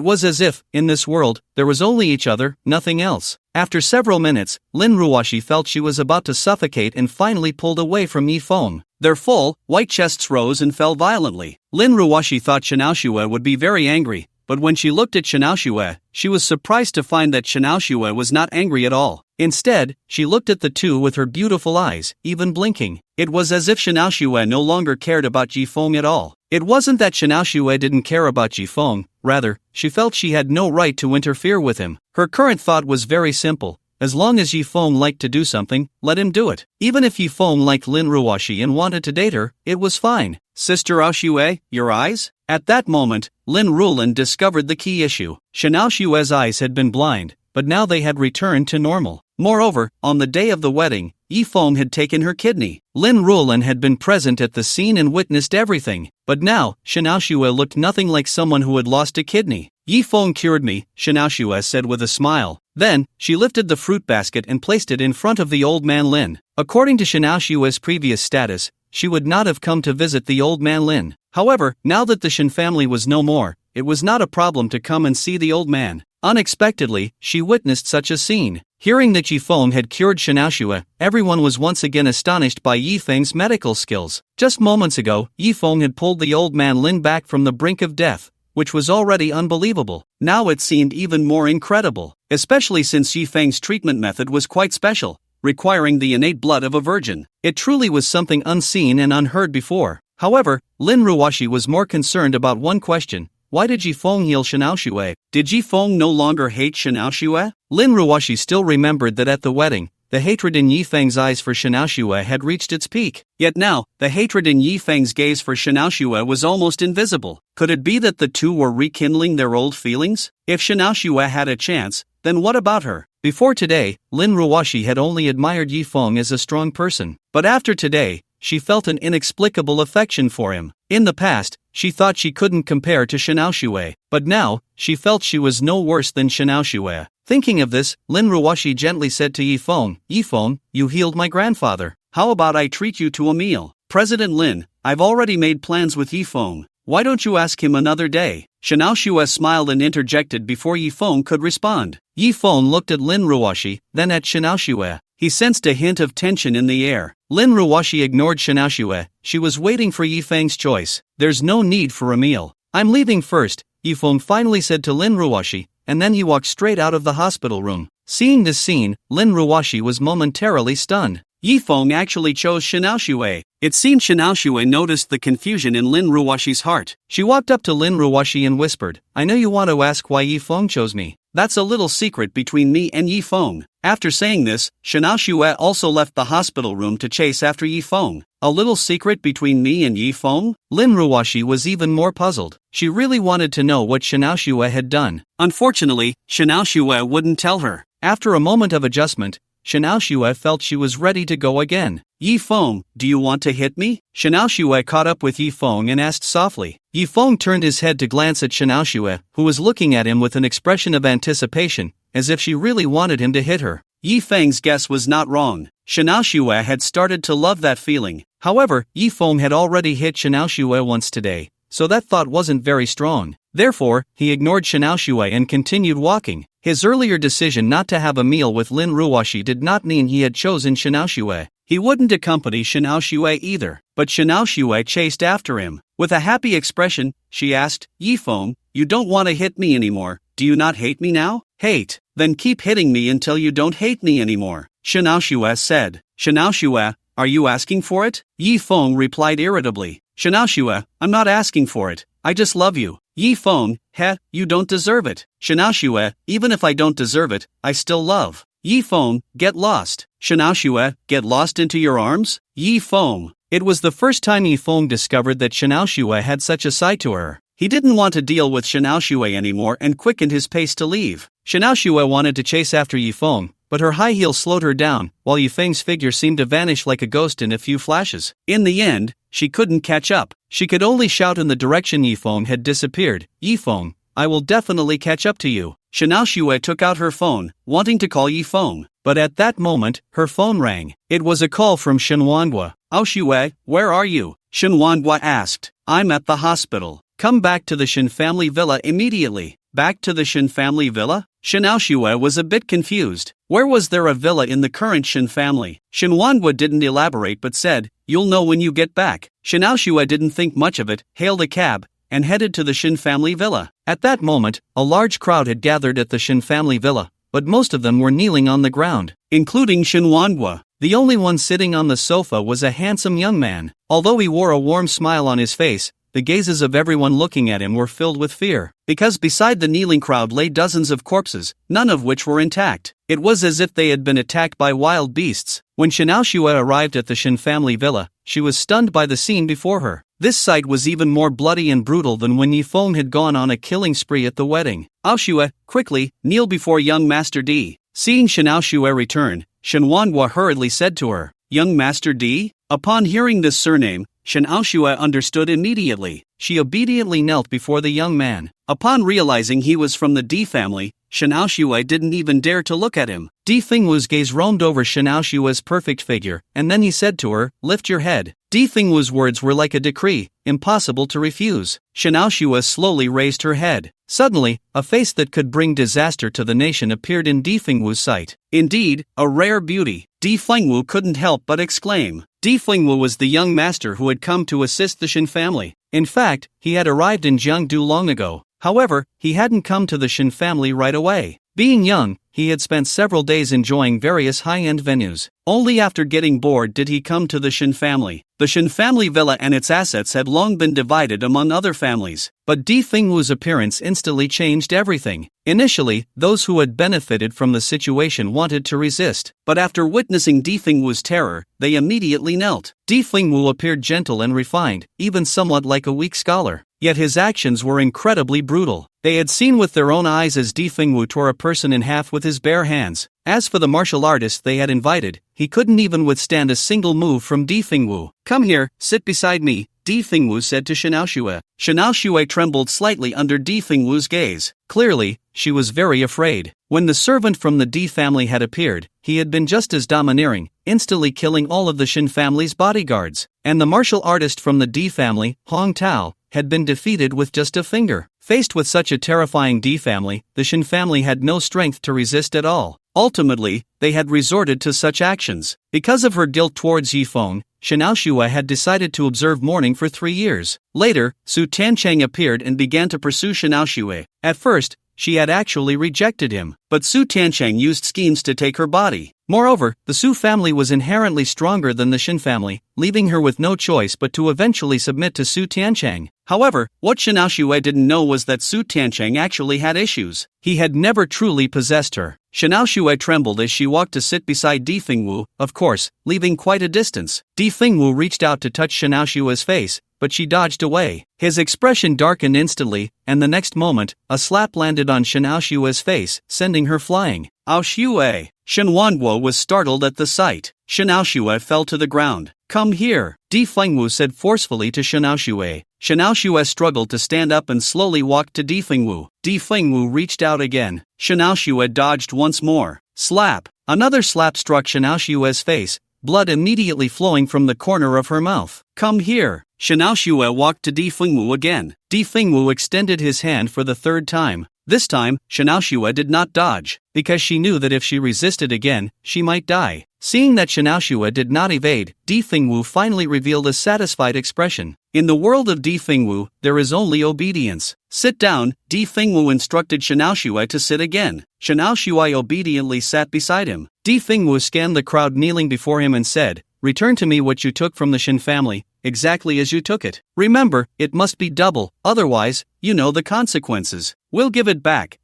was as if, in this world, there was only each other, nothing else. After several minutes, Lin Ruoshi felt she was about to suffocate and finally pulled away from Yi Feng. Their full, white chests rose and fell violently. Lin Ruoshi thought Xianao Xue would be very angry, but when she looked at Xianao Xue, she was surprised to find that Xianao Xue was not angry at all. Instead, she looked at the two with her beautiful eyes, even blinking. It was as if Xianao Xue no longer cared about Yi Feng at all. It wasn't that Xianao Xue didn't care about Yi Feng, rather, she felt she had no right to interfere with him. Her current thought was very simple. As long as Yi Feng liked to do something, let him do it. Even if Yi Feng liked Lin Ruoshi and wanted to date her, it was fine. "Sister Ao Xue, your eyes?" At that moment, Lin Rulin discovered the key issue. Xianao Xue's eyes had been blind, but now they had returned to normal. Moreover, on the day of the wedding, Yi Feng had taken her kidney. Lin Rulin had been present at the scene and witnessed everything. But now, Xianao Xue looked nothing like someone who had lost a kidney. "Yi Feng cured me," Xianao Xue said with a smile. Then, she lifted the fruit basket and placed it in front of the old man Lin. According to Xianao Xue's previous status, she would not have come to visit the old man Lin. However, now that the Shin family was no more, it was not a problem to come and see the old man. Unexpectedly, she witnessed such a scene. Hearing that Yi Feng had cured Xianao Xue, everyone was once again astonished by Yi Feng's medical skills. Just moments ago, Yi Feng had pulled the old man Lin back from the brink of death, which was already unbelievable. Now it seemed even more incredible, especially since Yi Feng's treatment method was quite special, requiring the innate blood of a virgin. It truly was something unseen and unheard before. However, Lin Ruoshi was more concerned about one question. Why did Yi Feng heal Xianao Xue? Did Yi Feng no longer hate Xianao Xue? Lin Ruoshi still remembered that at the wedding, the hatred in Yi Feng's eyes for Xianao Xue had reached its peak. Yet now, the hatred in Yi Feng's gaze for Xianao Xue was almost invisible. Could it be that the two were rekindling their old feelings? If Xianao Xue had a chance, then what about her? Before today, Lin Ruoshi had only admired Yifeng as a strong person, but after today, she felt an inexplicable affection for him. In the past, she thought she couldn't compare to Shanao Shui, but now, she felt she was no worse than Shanao Shui. Thinking of this, Lin Ruoshi gently said to Yifeng, "Yifeng, you healed my grandfather. How about I treat you to a meal?" "President Lin, I've already made plans with Yifeng. Why don't you ask him another day?" Shanao Shui smiled and interjected before Yifeng could respond. Yifeng looked at Lin Ruoshi, then at Shanao Shui. He sensed a hint of tension in the air. Lin Ruoshi ignored Shanao Shui. She was waiting for Yifeng's choice. "There's no need for a meal. I'm leaving first," Yifeng finally said to Lin Ruoshi, and then he walked straight out of the hospital room. Seeing this scene, Lin Ruoshi was momentarily stunned. Yifeng actually chose Shanao Shui. It seemed Shanao Shui noticed the confusion in Lin Ruoshi's heart. She walked up to Lin Ruoshi and whispered, "I know you want to ask why Yifeng chose me. That's a little secret between me and Yifeng." After saying this, Shanao Shui also left the hospital room to chase after Yifeng. A little secret between me and Yifeng? Lin Ruoshi was even more puzzled. She really wanted to know what Shanao Shui had done. Unfortunately, Shanao Shui wouldn't tell her. After a moment of adjustment, Shanao Shui felt she was ready to go again. "Yifeng, do you want to hit me?" Shanao Shui caught up with Yifeng and asked softly. Yifeng turned his head to glance at Shanao Shui, who was looking at him with an expression of anticipation, as if she really wanted him to hit her. Yifeng's guess was not wrong. Shanao Shui had started to love that feeling. However, Yifeng had already hit Shanao Shui once today, so that thought wasn't very strong. Therefore, he ignored Shanao Shui and continued walking. His earlier decision not to have a meal with Lin Ruoshi did not mean he had chosen Shanao Shui. He wouldn't accompany Shanao Shui either, but Shanao Shui chased after him. With a happy expression, she asked, "Yifeng, you don't want to hit me anymore, do you not hate me now?" "Hate? Then keep hitting me until you don't hate me anymore," Shanao Shui said. "Shanao Shui, are you asking for it?" Yifeng replied irritably. "Shanao Shui, I'm not asking for it, I just love you." Yifeng, "Heh, you don't deserve it." Shanao Shui, "Even if I don't deserve it, I still love." Yifeng, "Get lost." Shanao Shui, "Get lost into your arms?" Yifeng. It was the first time Yifeng discovered that Shanao Shui had such a side to her. He didn't want to deal with Shanao Shui anymore and quickened his pace to leave. Shanao Shui wanted to chase after Yifeng, but her high heels slowed her down, while Yifeng's figure seemed to vanish like a ghost in a few flashes. In the end, she couldn't catch up. She could only shout in the direction Yifeng had disappeared, "Yifeng, I will definitely catch up to you." Shanao Shui took out her phone, wanting to call Yifeng, but at that moment, her phone rang. It was a call from Shenhuanhua. "Oh Shui, where are you?" Shenhuanhua asked. "I'm at the hospital. Come back to the Shen family villa immediately." Back to the Shen family villa? Shanao Shui was a bit confused. Where was there a villa in the current Shen family? Shenhuanhua didn't elaborate but said, "You'll know when you get back." Shanao Shui didn't think much of it, hailed a cab, and headed to the Shen family villa. At that moment, a large crowd had gathered at the Shen family villa, but most of them were kneeling on the ground, including Shenhuanhua. The only one sitting on the sofa was a handsome young man. Although he wore a warm smile on his face, the gazes of everyone looking at him were filled with fear, because beside the kneeling crowd lay dozens of corpses, none of which were intact. It was as if they had been attacked by wild beasts. When Shanao Shui arrived at the Shen family villa, she was stunned by the scene before her. This sight was even more bloody and brutal than when Yifeng had gone on a killing spree at the wedding. "Ao Shui, quickly, kneel before young Master D." Seeing Shanao Shui return, Shenhuanhua hurriedly said to her, "Young Master D?" Upon hearing this surname, Shanao Shui understood immediately. She obediently knelt before the young man. Upon realizing he was from the D family, Shanao Shui didn't even dare to look at him. Di Fengwu's gaze roamed over Shanao Shui's perfect figure, and then he said to her, "Lift your head." Di Fengwu's words were like a decree, impossible to refuse. Shanao Shui slowly raised her head. Suddenly, a face that could bring disaster to the nation appeared in Di Fengwu's sight. Indeed, a rare beauty. Di Fengwu couldn't help but exclaim. Di Fengwu was the young master who had come to assist the Shen family. In fact, he had arrived in Jiangdu long ago. However, he hadn't come to the Shen family right away. Being young, he had spent several days enjoying various high-end venues. Only after getting bored did he come to the Shen family. The Shen family villa and its assets had long been divided among other families, but Di Fengwu's appearance instantly changed everything. Initially, those who had benefited from the situation wanted to resist, but after witnessing Di Fengwu's terror, they immediately knelt. Di Fengwu appeared gentle and refined, even somewhat like a weak scholar. yet his actions were incredibly brutal. They had seen with their own eyes as Di Fengwu tore a person in half with his bare hands. As for the martial artist they had invited, he couldn't even withstand a single move from Di Fengwu. "Come here, sit beside me," Di Fengwu said to Xiaoxue. Xiaoxue trembled slightly under Di Fengwu's gaze. Clearly, she was very afraid. When the servant from the Di family had appeared, he had been just as domineering, instantly killing all of the Shin family's bodyguards. And the martial artist from the Di family, Hong Tao, had been defeated with just a finger. Faced with such a terrifying Di family, the Shin family had no strength to resist at all. Ultimately, they had resorted to such actions. Because of her guilt towards Yifeng, Xiaoxue had decided to observe mourning for 3 years. Later, Su Tiancheng appeared and began to pursue Xiaoxue. At first, she had actually rejected him, but Su Tiancheng used schemes to take her body. Moreover, the Su family was inherently stronger than the Shin family, leaving her with no choice but to eventually submit to Su Tiancheng. However, what Xiaoxue didn't know was that Su Tiancheng actually had issues. He had never truly possessed her. Xiaoxue trembled as she walked to sit beside Di Fengwu, of course, leaving quite a distance. Di Fengwu reached out to touch Xiaoxue's face, but she dodged away. His expression darkened instantly, and the next moment, a slap landed on Xiaoxue's face, sending her flying. "Aoxue!" Shenhuanguo was startled at the sight. Xiaoxue fell to the ground. "Come here," Di Fengwu said forcefully to Xiaoxue. Xiaoxue struggled to stand up and slowly walked to Di Fengwu. Di Fengwu reached out again. Xiaoxue dodged once more. Slap! Another slap struck Xiaoxue's face, blood immediately flowing from the corner of her mouth. "Come here." Xiaoxue walked to Di Fengwu again. Di Fengwu extended his hand for the third time. This time, Xiaoxue did not dodge, because she knew that if she resisted again, she might die. Seeing that Xiaoxue did not evade, Di Fengwu finally revealed a satisfied expression. In the world of Di Fengwu, there is only obedience. "Sit down," Di Fengwu instructed Xiaoxue to sit again. Xiaoxue obediently sat beside him. Di Fengwu scanned the crowd kneeling before him and said, "Return to me what you took from the Shin family, exactly as you took it. Remember, it must be double, otherwise, you know the consequences." We'll give it back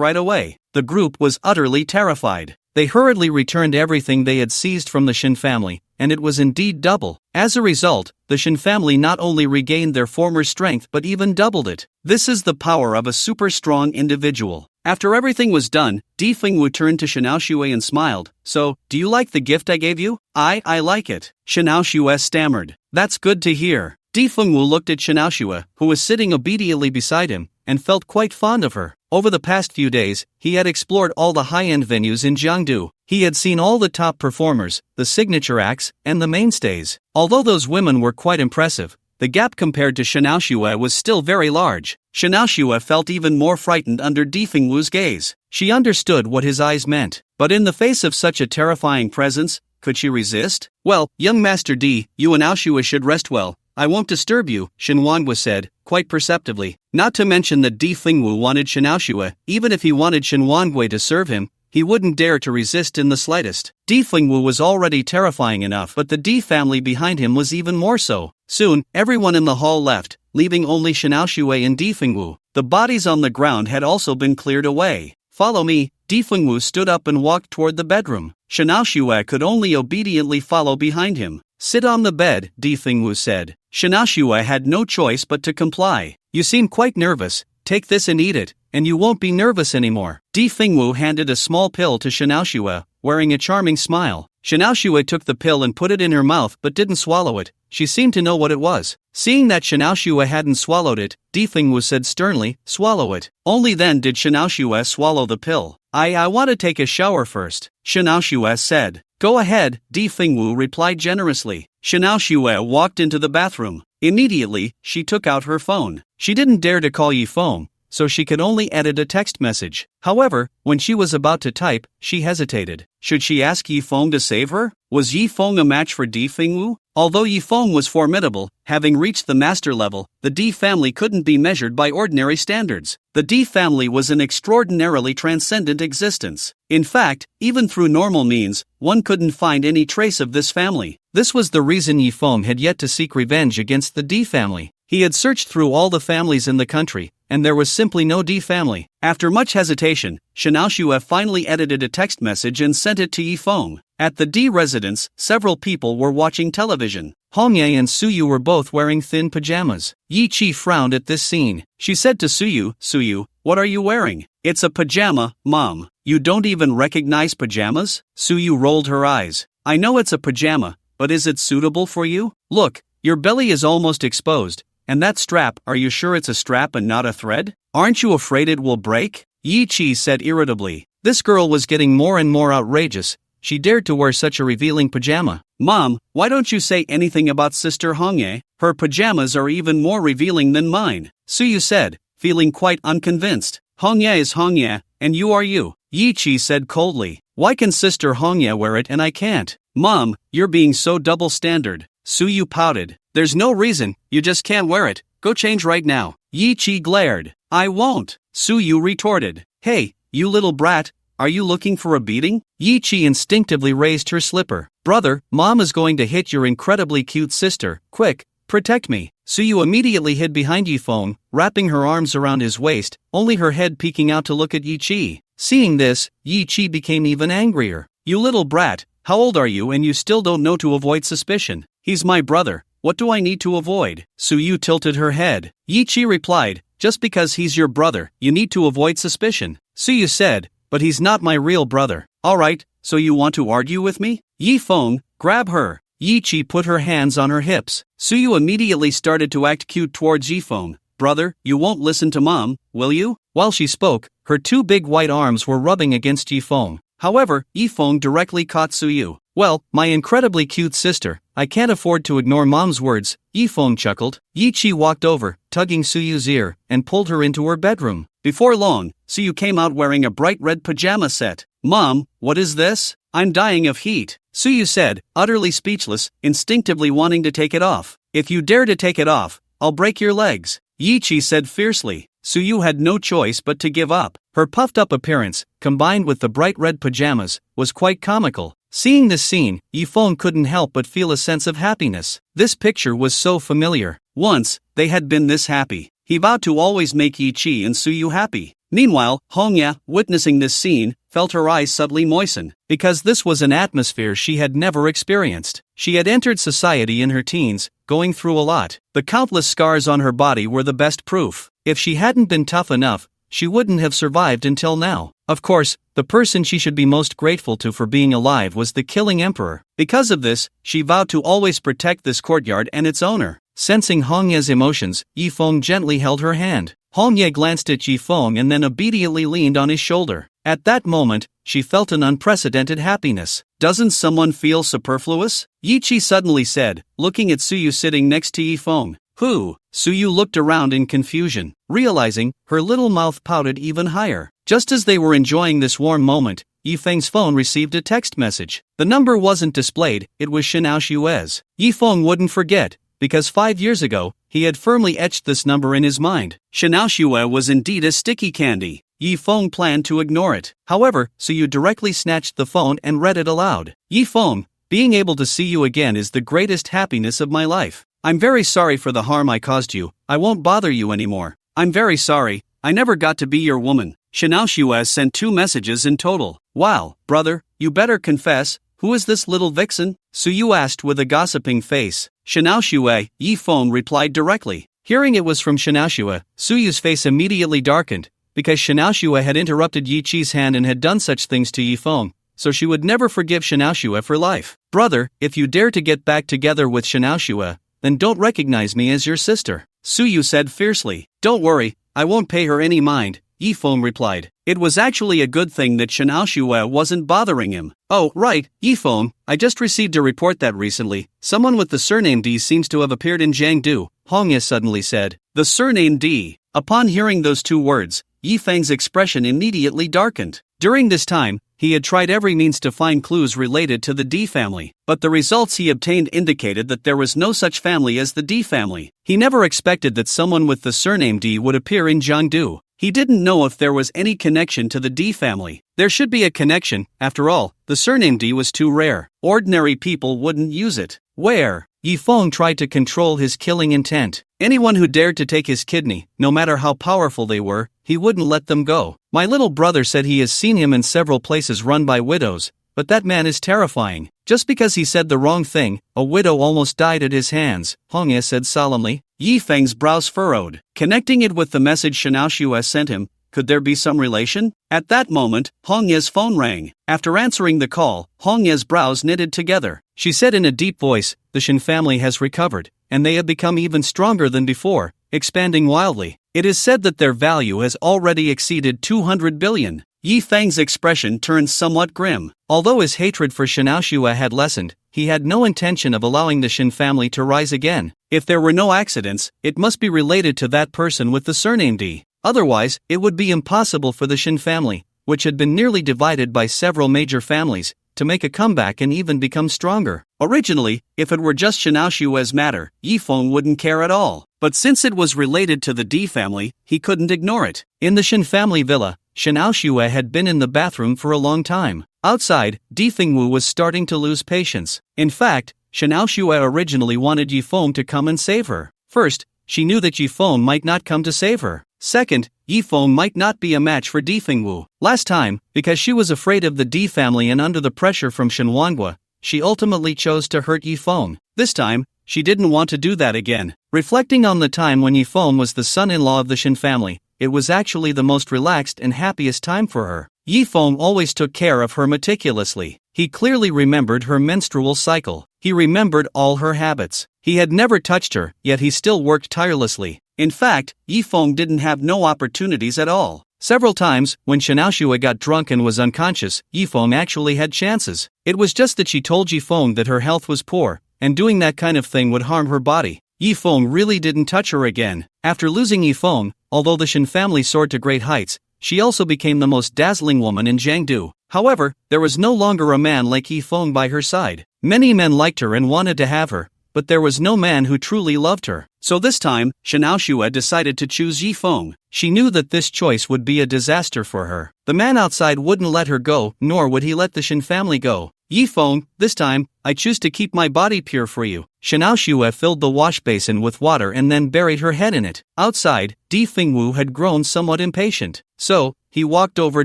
right away." The group was utterly terrified. They hurriedly returned everything they had seized from the Shin family, and it was indeed double. As a result, the Shin family not only regained their former strength but even doubled it. This is the power of a super strong individual. After everything was done, Di Fengwu turned to Xiaoxue and smiled. "So, do you like the gift I gave you?" I like it," Xiaoxue stammered. "That's good to hear." Di Fengwu looked at Xiaoxue, who was sitting obediently beside him, and felt quite fond of her. Over the past few days, he had explored all the high-end venues in Jiangdu. He had seen all the top performers, the signature acts, and the mainstays. Although those women were quite impressive, the gap compared to Xiaoxue was still very large. Xiaoxue felt even more frightened under Di Fengwu's gaze. She understood what his eyes meant, but in the face of such a terrifying presence, could she resist? "Well, young Master Di, you and Aoxue should rest well. I won't disturb you," Shenhuanguo said, quite perceptively. Not to mention that Di Fengwu wanted Xiaoxue. Even if he wanted Shenhuanguo to serve him, he wouldn't dare to resist in the slightest. Di Fengwu was already terrifying enough, but the Di family behind him was even more so. Soon, everyone in the hall left, leaving only Xiaoxue and Di Fengwu. The bodies on the ground had also been cleared away. "Follow me." Di Fengwu stood up and walked toward the bedroom. Xiaoxue could only obediently follow behind him. "Sit on the bed," Di Fengwu said. Xiaoxue had no choice but to comply. "You seem quite nervous. Take this and eat it, and you won't be nervous anymore." Di Fengwu handed a small pill to Xiaoxue, wearing a charming smile. Xiaoxue took the pill and put it in her mouth but didn't swallow it. She seemed to know what it was. Seeing that Xiaoxue hadn't swallowed it, Di Fengwu said sternly, "Swallow it." Only then did Xiaoxue swallow the pill. I want to take a shower first," Xiaoxue said. "Go ahead," Di Fengwu replied generously. Xiaoxue walked into the bathroom. Immediately, she took out her phone. She didn't dare to call Yifeng, so she could only edit a text message. However, when she was about to type, she hesitated. Should she ask Yifeng to save her? Was Yifeng a match for Di Fengwu? Although Yifeng was formidable, having reached the master level, the Di family couldn't be measured by ordinary standards. The Di family was an extraordinarily transcendent existence. In fact, even through normal means, one couldn't find any trace of this family. This was the reason Yifeng had yet to seek revenge against the Di family. He had searched through all the families in the country, and there was simply no Di family. After much hesitation, Xiaoxue finally edited a text message and sent it to Yifeng. At the Di residence, several people were watching television. Hongye and Suyu were both wearing thin pajamas. Yi Chi frowned at this scene. She said to Suyu, "Suyu, what are you wearing?" "It's a pajama, Mom. You don't even recognize pajamas?" Suyu rolled her eyes. "I know it's a pajama, but is it suitable for you? Look, your belly is almost exposed, and that strap, are you sure it's a strap and not a thread? Aren't you afraid it will break?" Yi Chi said irritably. This girl was getting more and more outrageous. She dared to wear such a revealing pajama. "Mom, why don't you say anything about Sister Hongye? Her pajamas are even more revealing than mine," Suyu said, feeling quite unconvinced. "Hongye is Hongye, and you are you," Yi Chi said coldly. "Why can Sister Hongye wear it and I can't?" "Mom, you're being so double-standard," Suyu pouted. "There's no reason, you just can't wear it. Go change right now." Yi Chi glared. "I won't," Suyu retorted. "Hey, you little brat, are you looking for a beating?" Yi Chi instinctively raised her slipper. "Brother, Mom is going to hit your incredibly cute sister. Quick, protect me." Suyu immediately hid behind Yifeng, wrapping her arms around his waist, only her head peeking out to look at Yi Chi. Seeing this, Yi Chi became even angrier. "You little brat, how old are you and you still don't know to avoid suspicion? He's my brother, what do I need to avoid?" Suyu tilted her head. Yi Chi replied, "Just because he's your brother, you need to avoid suspicion." Suyu said, "But he's not my real brother." "Alright, so you want to argue with me? Yifeng, grab her." Yi Chi put her hands on her hips. Suyu immediately started to act cute towards Yifeng. "Brother, you won't listen to Mom, will you?" While she spoke, her two big white arms were rubbing against Yifeng. However, Yifeng directly caught Suyu. "Well, my incredibly cute sister, I can't afford to ignore Mom's words," Yifeng chuckled. Yi Chi walked over, tugging Suyu's ear, and pulled her into her bedroom. Before long, Suyu came out wearing a bright red pajama set. "Mom, what is this? I'm dying of heat," Suyu said, utterly speechless, instinctively wanting to take it off. "If you dare to take it off, I'll break your legs," Yi Chi said fiercely. Suyu had no choice but to give up. Her puffed-up appearance, combined with the bright red pajamas, was quite comical. Seeing this scene, Yifeng couldn't help but feel a sense of happiness. This picture was so familiar. Once, they had been this happy. He vowed to always make Yi Chi and Suyu happy. Meanwhile, Hongya, witnessing this scene, felt her eyes subtly moisten, because this was an atmosphere she had never experienced. She had entered society in her teens, going through a lot. The countless scars on her body were the best proof. If she hadn't been tough enough, she wouldn't have survived until now. Of course, the person she should be most grateful to for being alive was the killing emperor. Because of this, she vowed to always protect this courtyard and its owner. Sensing Hongya's emotions, Yifeng gently held her hand. Hongya glanced at Yifeng and then obediently leaned on his shoulder. At that moment, she felt an unprecedented happiness. "Doesn't someone feel superfluous?" Yi Chi suddenly said, looking at Suyu sitting next to Yifeng. "Who?" Suyu looked around in confusion. Realizing, her little mouth pouted even higher. Just as they were enjoying this warm moment, Yifeng's phone received a text message. The number wasn't displayed, it was Shinao Shue's. Yifeng wouldn't forget, because 5 years ago, he had firmly etched this number in his mind. Shinao Shue was indeed a sticky candy. Yifeng planned to ignore it. However, Suyu directly snatched the phone and read it aloud. "Yifeng, being able to see you again is the greatest happiness of my life. I'm very sorry for the harm I caused you. I won't bother you anymore. I'm very sorry, I never got to be your woman." Shinao Shue sent 2 messages in total. "Wow, brother, you better confess, who is this little vixen?" Suyu asked with a gossiping face. "Shinao Shue," Yifeng replied directly. Hearing it was from Shinao Shue, Suyu's face immediately darkened, because Shinao Shue had interrupted Yi Chi's hand and had done such things to Yifeng, so she would never forgive Shinao Shue for life. "Brother, if you dare to get back together with Shinao Shue, then don't recognize me as your sister," Suyu said fiercely. "Don't worry, I won't pay her any mind," Yifeng replied. It was actually a good thing that Shinao Shue wasn't bothering him. "Oh, right, Yifeng, I just received a report that recently, someone with the surname D seems to have appeared in Jiangdu," Hongya suddenly said. The surname D. Upon hearing those 2 words, Yifeng's expression immediately darkened. During this time, he had tried every means to find clues related to the D family, but the results he obtained indicated that there was no such family as the D family. He never expected that someone with the surname D would appear in Jiangdu. He didn't know if there was any connection to the D family. There should be a connection, after all, the surname D was too rare. Ordinary people wouldn't use it. Where? Yifeng tried to control his killing intent. Anyone who dared to take his kidney, no matter how powerful they were, he wouldn't let them go. "My little brother said he has seen him in several places run by widows, but that man is terrifying. Just because he said the wrong thing, a widow almost died at his hands, Hong Ye said solemnly. Yi Feng's brows furrowed, connecting it with the message Xianao Xue sent him. Could there be some relation? At that moment, Hong Ye's phone rang. After answering the call, Hong Ye's brows knitted together. She said in a deep voice, the Shin family has recovered, and they have become even stronger than before, expanding wildly. It is said that their value has already exceeded 200 billion. Yi Feng's expression turned somewhat grim. Although his hatred for Xianao Xue had lessened, he had no intention of allowing the Shin family to rise again. If there were no accidents, it must be related to that person with the surname D. Otherwise, it would be impossible for the Shin family, which had been nearly divided by several major families, to make a comeback and even become stronger. Originally, if it were just Xianao Xue's matter, Yi Feng wouldn't care at all. But since it was related to the D family, he couldn't ignore it. In the Shin family villa, Xianao Xue had been in the bathroom for a long time. Outside, Di Fengwu was starting to lose patience. In fact, Xianao Xue originally wanted Yi Feng to come and save her. First, she knew that Yi Feng might not come to save her. Second, Yi Feng might not be a match for Di Fengwu. Last time, because she was afraid of the D family and under the pressure from Shen Wanhua, she ultimately chose to hurt Yi Feng. This time, she didn't want to do that again. Reflecting on the time when Yi Feng was the son-in-law of the Shin family, it was actually the most relaxed and happiest time for her. Yi Feng always took care of her meticulously. He clearly remembered her menstrual cycle. He remembered all her habits. He had never touched her, yet he still worked tirelessly. In fact, Yi Feng didn't have no opportunities at all. Several times, when Xianao Xue got drunk and was unconscious, Yi Feng actually had chances. It was just that she told Yi Feng that her health was poor, and doing that kind of thing would harm her body. Yi Feng really didn't touch her again. After losing Yi Feng, although the Shin family soared to great heights, she also became the most dazzling woman in Jiangdu. However, there was no longer a man like Yi Feng by her side. Many men liked her and wanted to have her, but there was no man who truly loved her. So this time, Xianao Xue decided to choose Yi Feng. She knew that this choice would be a disaster for her. The man outside wouldn't let her go, nor would he let the Shin family go. Yi Feng, this time, I choose to keep my body pure for you. Xianao Xue filled the wash basin with water and then buried her head in it. Outside, Di Fengwu had grown somewhat impatient. So, he walked over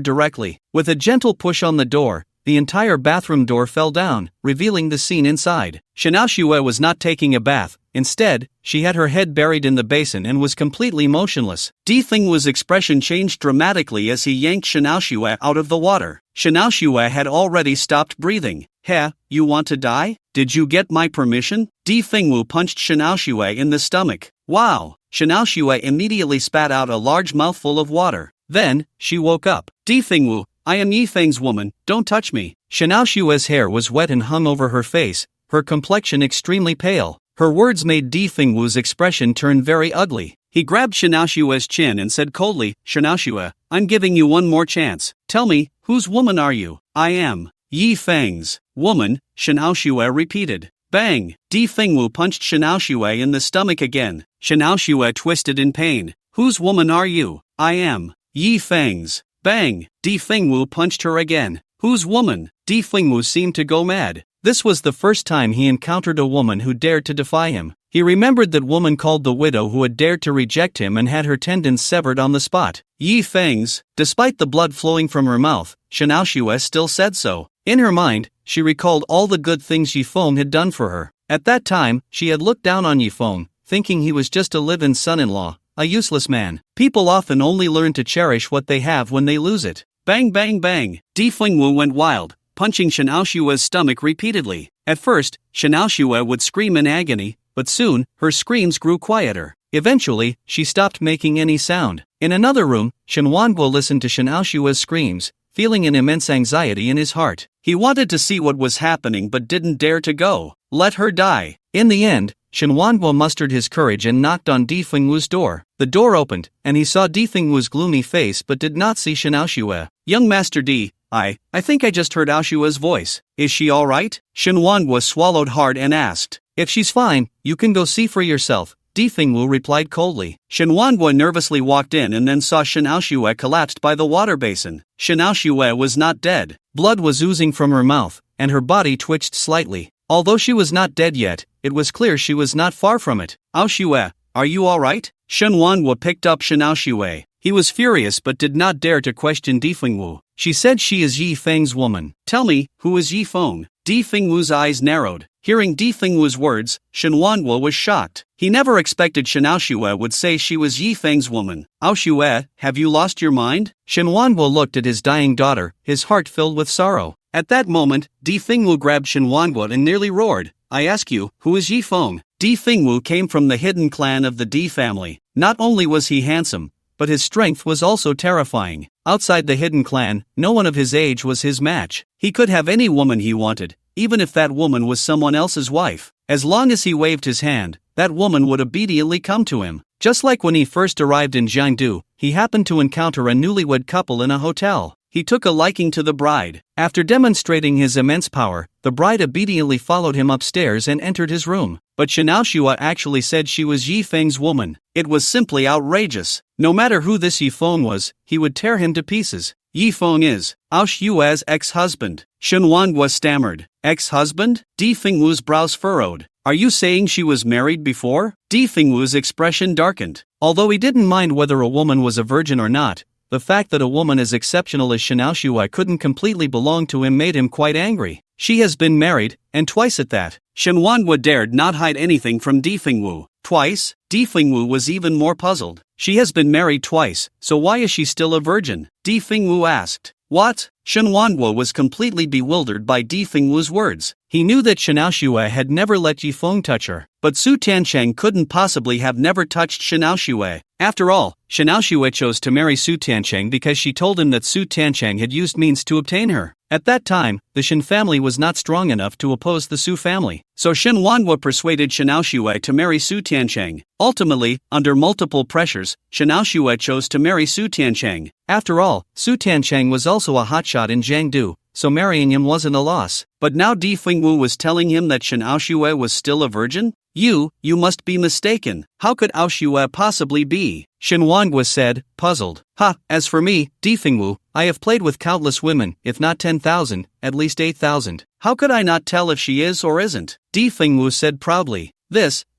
directly. With a gentle push on the door, the entire bathroom door fell down, revealing the scene inside. Xianao Xue was not taking a bath. Instead, she had her head buried in the basin and was completely motionless. Di Fengwu's expression changed dramatically as he yanked Xianao Xue out of the water. Xianao Xue had already stopped breathing. "Heh, you want to die? Did you get my permission?" Di Fengwu punched Xianao Xue in the stomach. Wow! Xianao Xue immediately spat out a large mouthful of water. Then, she woke up. "Di Fengwu, I am Yi Feng's woman, don't touch me." Xianao Xue's hair was wet and hung over her face, her complexion extremely pale. Her words made Di Fengwu's expression turn very ugly. He grabbed Xianao Xue's chin and said coldly, "Xianao Xue, I'm giving you one more chance. Tell me, whose woman are you?" "I am Yi Feng's woman," Xianao Xue repeated. Bang! Di Fengwu punched Xianao Xue in the stomach again. Xianao Xue twisted in pain. "Whose woman are you?" "I am Yi Feng's." Bang! Di Fengwu punched her again. "Whose woman?" Di Fengwu seemed to go mad. This was the first time he encountered a woman who dared to defy him. He remembered that woman called the widow who had dared to reject him and had her tendons severed on the spot. Yi Feng's. Despite the blood flowing from her mouth, Xianao Xue still said so. In her mind, she recalled all the good things Yi Feng had done for her. At that time, she had looked down on Yi Feng, thinking he was just a live-in son-in-law, a useless man. People often only learn to cherish what they have when they lose it. Bang bang bang! Di Fengwu went wild, punching Xianao Xue's stomach repeatedly. At first, Xianao Xue would scream in agony, but soon, her screams grew quieter. Eventually, she stopped making any sound. In another room, Shen Wanhua listened to Xianao Xue's screams, feeling an immense anxiety in his heart. He wanted to see what was happening but didn't dare to go. Let her die. In the end, Shen Wanhua mustered his courage and knocked on Di Fengwu's door. The door opened, and he saw Di Fengwu's gloomy face but did not see Xianao Xue. "Young Master Di, I think I just heard Aoshua's voice. Is she alright?" Shen Wanhua swallowed hard and asked. "If she's fine, you can go see for yourself," Di Fengwu replied coldly. Shen Wanhua nervously walked in and then saw Xianao Xue collapsed by the water basin. Xianao Xue was not dead. Blood was oozing from her mouth, and her body twitched slightly. Although she was not dead yet, it was clear she was not far from it. "Aoshue, are you alright?" Shen Wanhua picked up Xianao Xue. He was furious but did not dare to question Di Fengwu. She said she is Yi Feng's woman. Tell me, who is Yi Feng? Di Fengwu's eyes narrowed. Hearing Di Fengwu's words, Shen Wanguo was shocked. He never expected Shen Aoshue would say she was Yi Feng's woman. Aoshue, have you lost your mind? Shen Wanguo looked at his dying daughter, his heart filled with sorrow. At that moment, Di Fengwu grabbed Shen Wanguo and nearly roared. I ask you, who is Yi Feng? Di Fengwu came from the hidden clan of the Di family. Not only was he handsome, but his strength was also terrifying. Outside the hidden clan, no one of his age was his match. He could have any woman he wanted, even if that woman was someone else's wife. As long as he waved his hand, that woman would obediently come to him. Just like when he first arrived in Jiangdu, he happened to encounter a newlywed couple in a hotel. He took a liking to the bride. After demonstrating his immense power, the bride obediently followed him upstairs and entered his room. But Shen Aoshue actually said she was Yi Feng's woman. It was simply outrageous. No matter who this Yi Feng was, he would tear him to pieces. Yi Feng is Aoshue's ex-husband. Shen Wanguo stammered. Ex-husband? Di Fengwu's brows furrowed. Are you saying she was married before? Di Fengwu's expression darkened. Although he didn't mind whether a woman was a virgin or not, the fact that a woman as exceptional as Shen Aoshue couldn't completely belong to him made him quite angry. She has been married, and twice at that. Shen Wanguo dared not hide anything from Di Fengwu. Twice? Di Fengwu was even more puzzled. She has been married twice, so why is she still a virgin? Di Fengwu asked. What? Shen Wanguo was completely bewildered by Di Fengwu's words. He knew that Shen Aoshue had never let Yi Feng touch her, but Su Tiancheng couldn't possibly have never touched Shen Aoshue. After all, Shen Aoshue chose to marry Su Tiancheng because she told him that Su Tiancheng had used means to obtain her. At that time, the Shen family was not strong enough to oppose the Su family, so Shen Wanguo persuaded Shen Aoshue to marry Su Tiancheng. Ultimately, under multiple pressures, Shen Aoshue chose to marry Su Tiancheng. After all, Su Tiancheng was also a hotshot in Jiangdu, so marrying him wasn't a loss. But now Di Fengwu was telling him that Shen Aoshue was still a virgin? You must be mistaken. How could Aoshue possibly be? Shen Wanguo said, puzzled. As for me, Di Fengwu, I have played with countless women, if not 10,000, at least 8,000. How could I not tell if she is or isn't? Di Fengwu said proudly.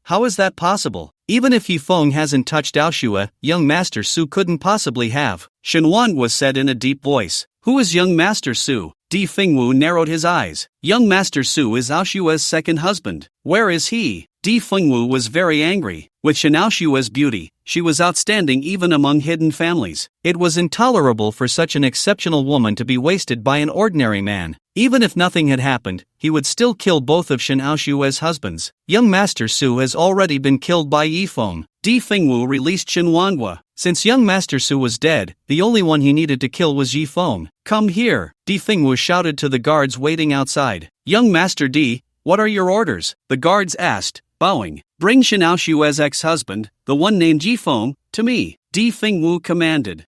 How is that possible? Even if Yi Feng hasn't touched Aoshue, young Master Su couldn't possibly have. Shen Wanguo said in a deep voice. Who is young Master Su? Di Fengwu narrowed his eyes. Young Master Su is Aoshue's second husband. Where is he? Di Fengwu was very angry. With Shen Aoshue's beauty, she was outstanding even among hidden families. It was intolerable for such an exceptional woman to be wasted by an ordinary man. Even if nothing had happened, he would still kill both of Shen Aoshue's husbands. Young Master Su has already been killed by Yi Feng. Di Fengwu released Shen Wanguo. Since young Master Su was dead, the only one he needed to kill was Yi Feng. Come here, Di Fengwu shouted to the guards waiting outside. Young Master Di, what are your orders? The guards asked, bowing. Bring Shen Aoshue's ex-husband, the one named Yi Feng, to me, Di Fengwu commanded.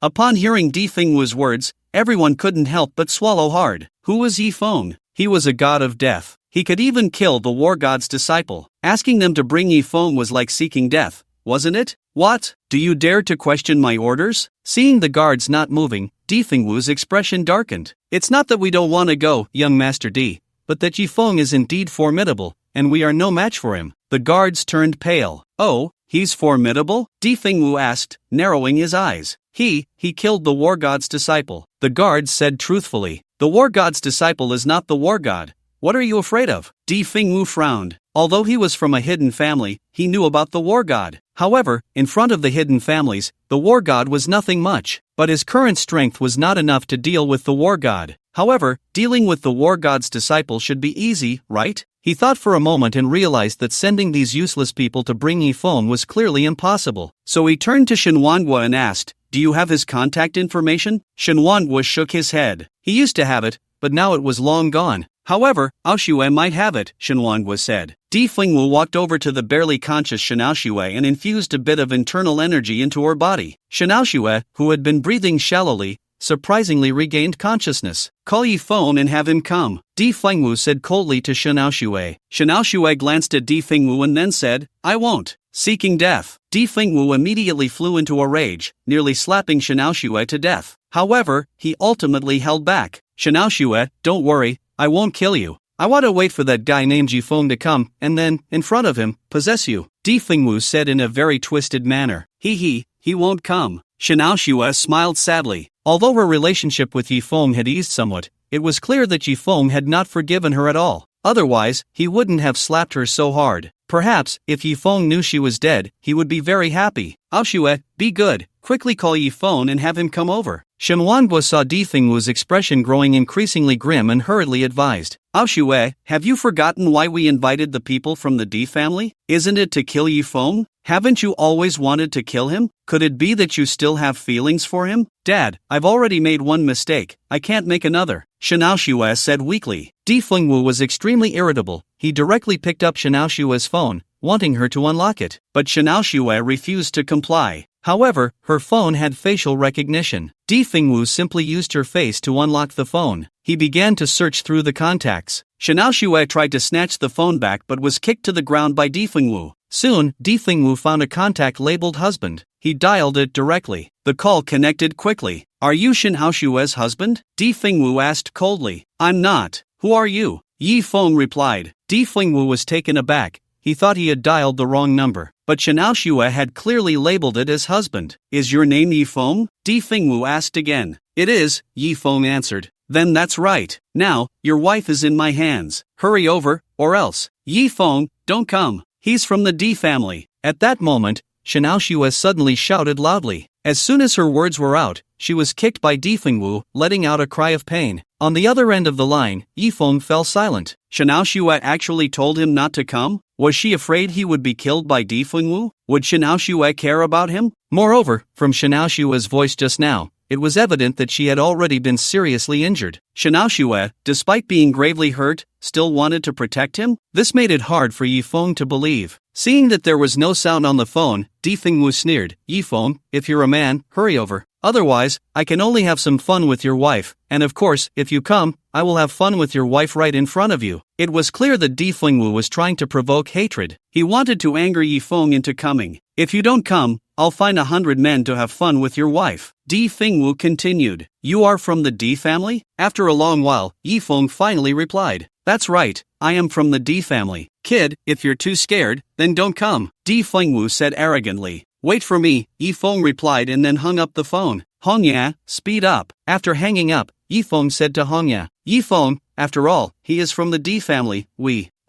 Upon hearing Di Fengwu's words, everyone couldn't help but swallow hard. Who was Yi Feng? He was a god of death. He could even kill the war god's disciple. Asking them to bring Yi Feng was like seeking death, wasn't it? What? Do you dare to question my orders? Seeing the guards not moving, Di Fengwu's expression darkened. It's not that we don't want to go, young Master Di, but that Yi Feng is indeed formidable, and we are no match for him. The guards turned pale. Oh, he's formidable? Di Fengwu asked, narrowing his eyes. He killed the war god's disciple. The guards said truthfully. The war god's disciple is not the war god. What are you afraid of? Di Fengwu frowned. Although he was from a hidden family, he knew about the war god. However, in front of the hidden families, the war god was nothing much. But his current strength was not enough to deal with the war god. However, dealing with the war god's disciple should be easy, right? He thought for a moment and realized that sending these useless people to bring Yi Feng was clearly impossible. So he turned to Shen Wanguo and asked, do you have his contact information? Shen Wanguo shook his head. He used to have it, but now it was long gone. However, Aoshue might have it, Shen Wanguo said. Di Fengwu walked over to the barely conscious Shen Aoshue and infused a bit of internal energy into her body. Shen Aoshue, who had been breathing shallowly, surprisingly regained consciousness. Call Yi Feng and have him come, Di Fengwu said coldly to Shen Aoshue. Shen Aoshue glanced at Di Fengwu and then said, I won't. Seeking death. Di Fengwu immediately flew into a rage, nearly slapping Shen Aoshue to death. However, he ultimately held back. Shen Aoshue, don't worry, I won't kill you. I want to wait for that guy named Yi Feng to come, and then, in front of him, possess you, Di Fengwu said in a very twisted manner. He won't come. Xiaoxue smiled sadly. Although her relationship with Yifeng had eased somewhat, it was clear that Yifeng had not forgiven her at all. Otherwise, he wouldn't have slapped her so hard. Perhaps, if Yifeng knew she was dead, he would be very happy. Xiaoxue, be good, quickly call Yifeng and have him come over. Shen Wanguo saw Difengwu's expression growing increasingly grim and hurriedly advised. Xiaoxue, have you forgotten why we invited the people from the Di family? Isn't it to kill Yifeng? Haven't you always wanted to kill him? Could it be that you still have feelings for him? Dad, I've already made one mistake, I can't make another, Xiaoxue said weakly. Difengwu was extremely irritable. He directly picked up Xiaoxue's phone, wanting her to unlock it, but Xiaoxue refused to comply. However, her phone had facial recognition. Difengwu simply used her face to unlock the phone. He began to search through the contacts. Xiaoxue tried to snatch the phone back but was kicked to the ground by Difengwu. Soon, Difengwu found a contact labeled husband. He dialed it directly. The call connected quickly. Are you Xiaoxue's husband? Difengwu asked coldly. I'm not. Who are you? Yifeng replied. Difengwu was taken aback. He thought he had dialed the wrong number, but Xiaoxue had clearly labeled it as husband. Is your name Yifeng? Difengwu asked again. It is, Yifeng answered. Then that's right. Now, your wife is in my hands. Hurry over, or else. Yifeng, don't come. He's from the Di family. At that moment, Xiaoxue suddenly shouted loudly. As soon as her words were out, she was kicked by Difengwu, letting out a cry of pain. On the other end of the line, Yifeng fell silent. Xiaoxue actually told him not to come? Was she afraid he would be killed by Difengwu? Would Xiaoxue care about him? Moreover, from Xiaoxue's voice just now, it was evident that she had already been seriously injured. Xiaoxue, despite being gravely hurt, still wanted to protect him? This made it hard for Yifeng to believe. Seeing that there was no sound on the phone, Difengwu sneered. Yifeng, if you're a man, hurry over. Otherwise, I can only have some fun with your wife, and of course, if you come, I will have fun with your wife right in front of you. It was clear that Difengwu was trying to provoke hatred. He wanted to anger Yifeng into coming. If you don't come, I'll find 100 men to have fun with your wife. Difengwu continued. You are from the Di family? After a long while, Yifeng finally replied. That's right, I am from the Di family. Kid, if you're too scared, then don't come. Difengwu said arrogantly. Wait for me, Yifeng replied and then hung up the phone. Hongya, speed up. After hanging up, Yifeng said to Hongya. Yifeng, after all, he is from the Di family,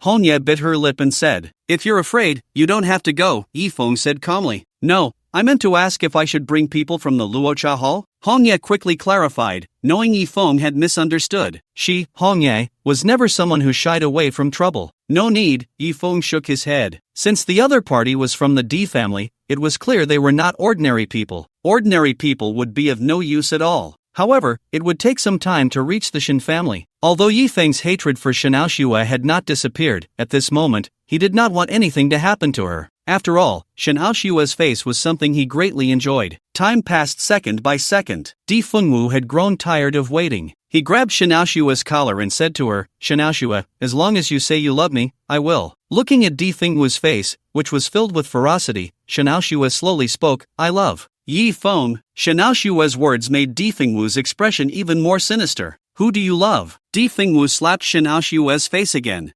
Hongya bit her lip and said. If you're afraid, you don't have to go, Yifeng said calmly. No, I meant to ask if I should bring people from the Luocha Hall? Hongya quickly clarified, knowing Yifeng had misunderstood. She, Hongya, was never someone who shied away from trouble. No need, Yifeng shook his head. Since the other party was from the Di family, it was clear they were not ordinary people. Ordinary people would be of no use at all. However, it would take some time to reach the Shen family. Although Yifeng's hatred for Xiaoxue had not disappeared, at this moment, he did not want anything to happen to her. After all, Xiaoxue's face was something he greatly enjoyed. Time passed second by second. Difengwu had grown tired of waiting. He grabbed Xiaoxue's collar and said to her, Xiaoxue, as long as you say you love me, I will. Looking at Difengwu's face, which was filled with ferocity, Xiaoxue slowly spoke, I love. Yifeng. Xiaoxue's words made Difengwu's expression even more sinister. Who do you love? Difengwu slapped Xiaoxue's face again.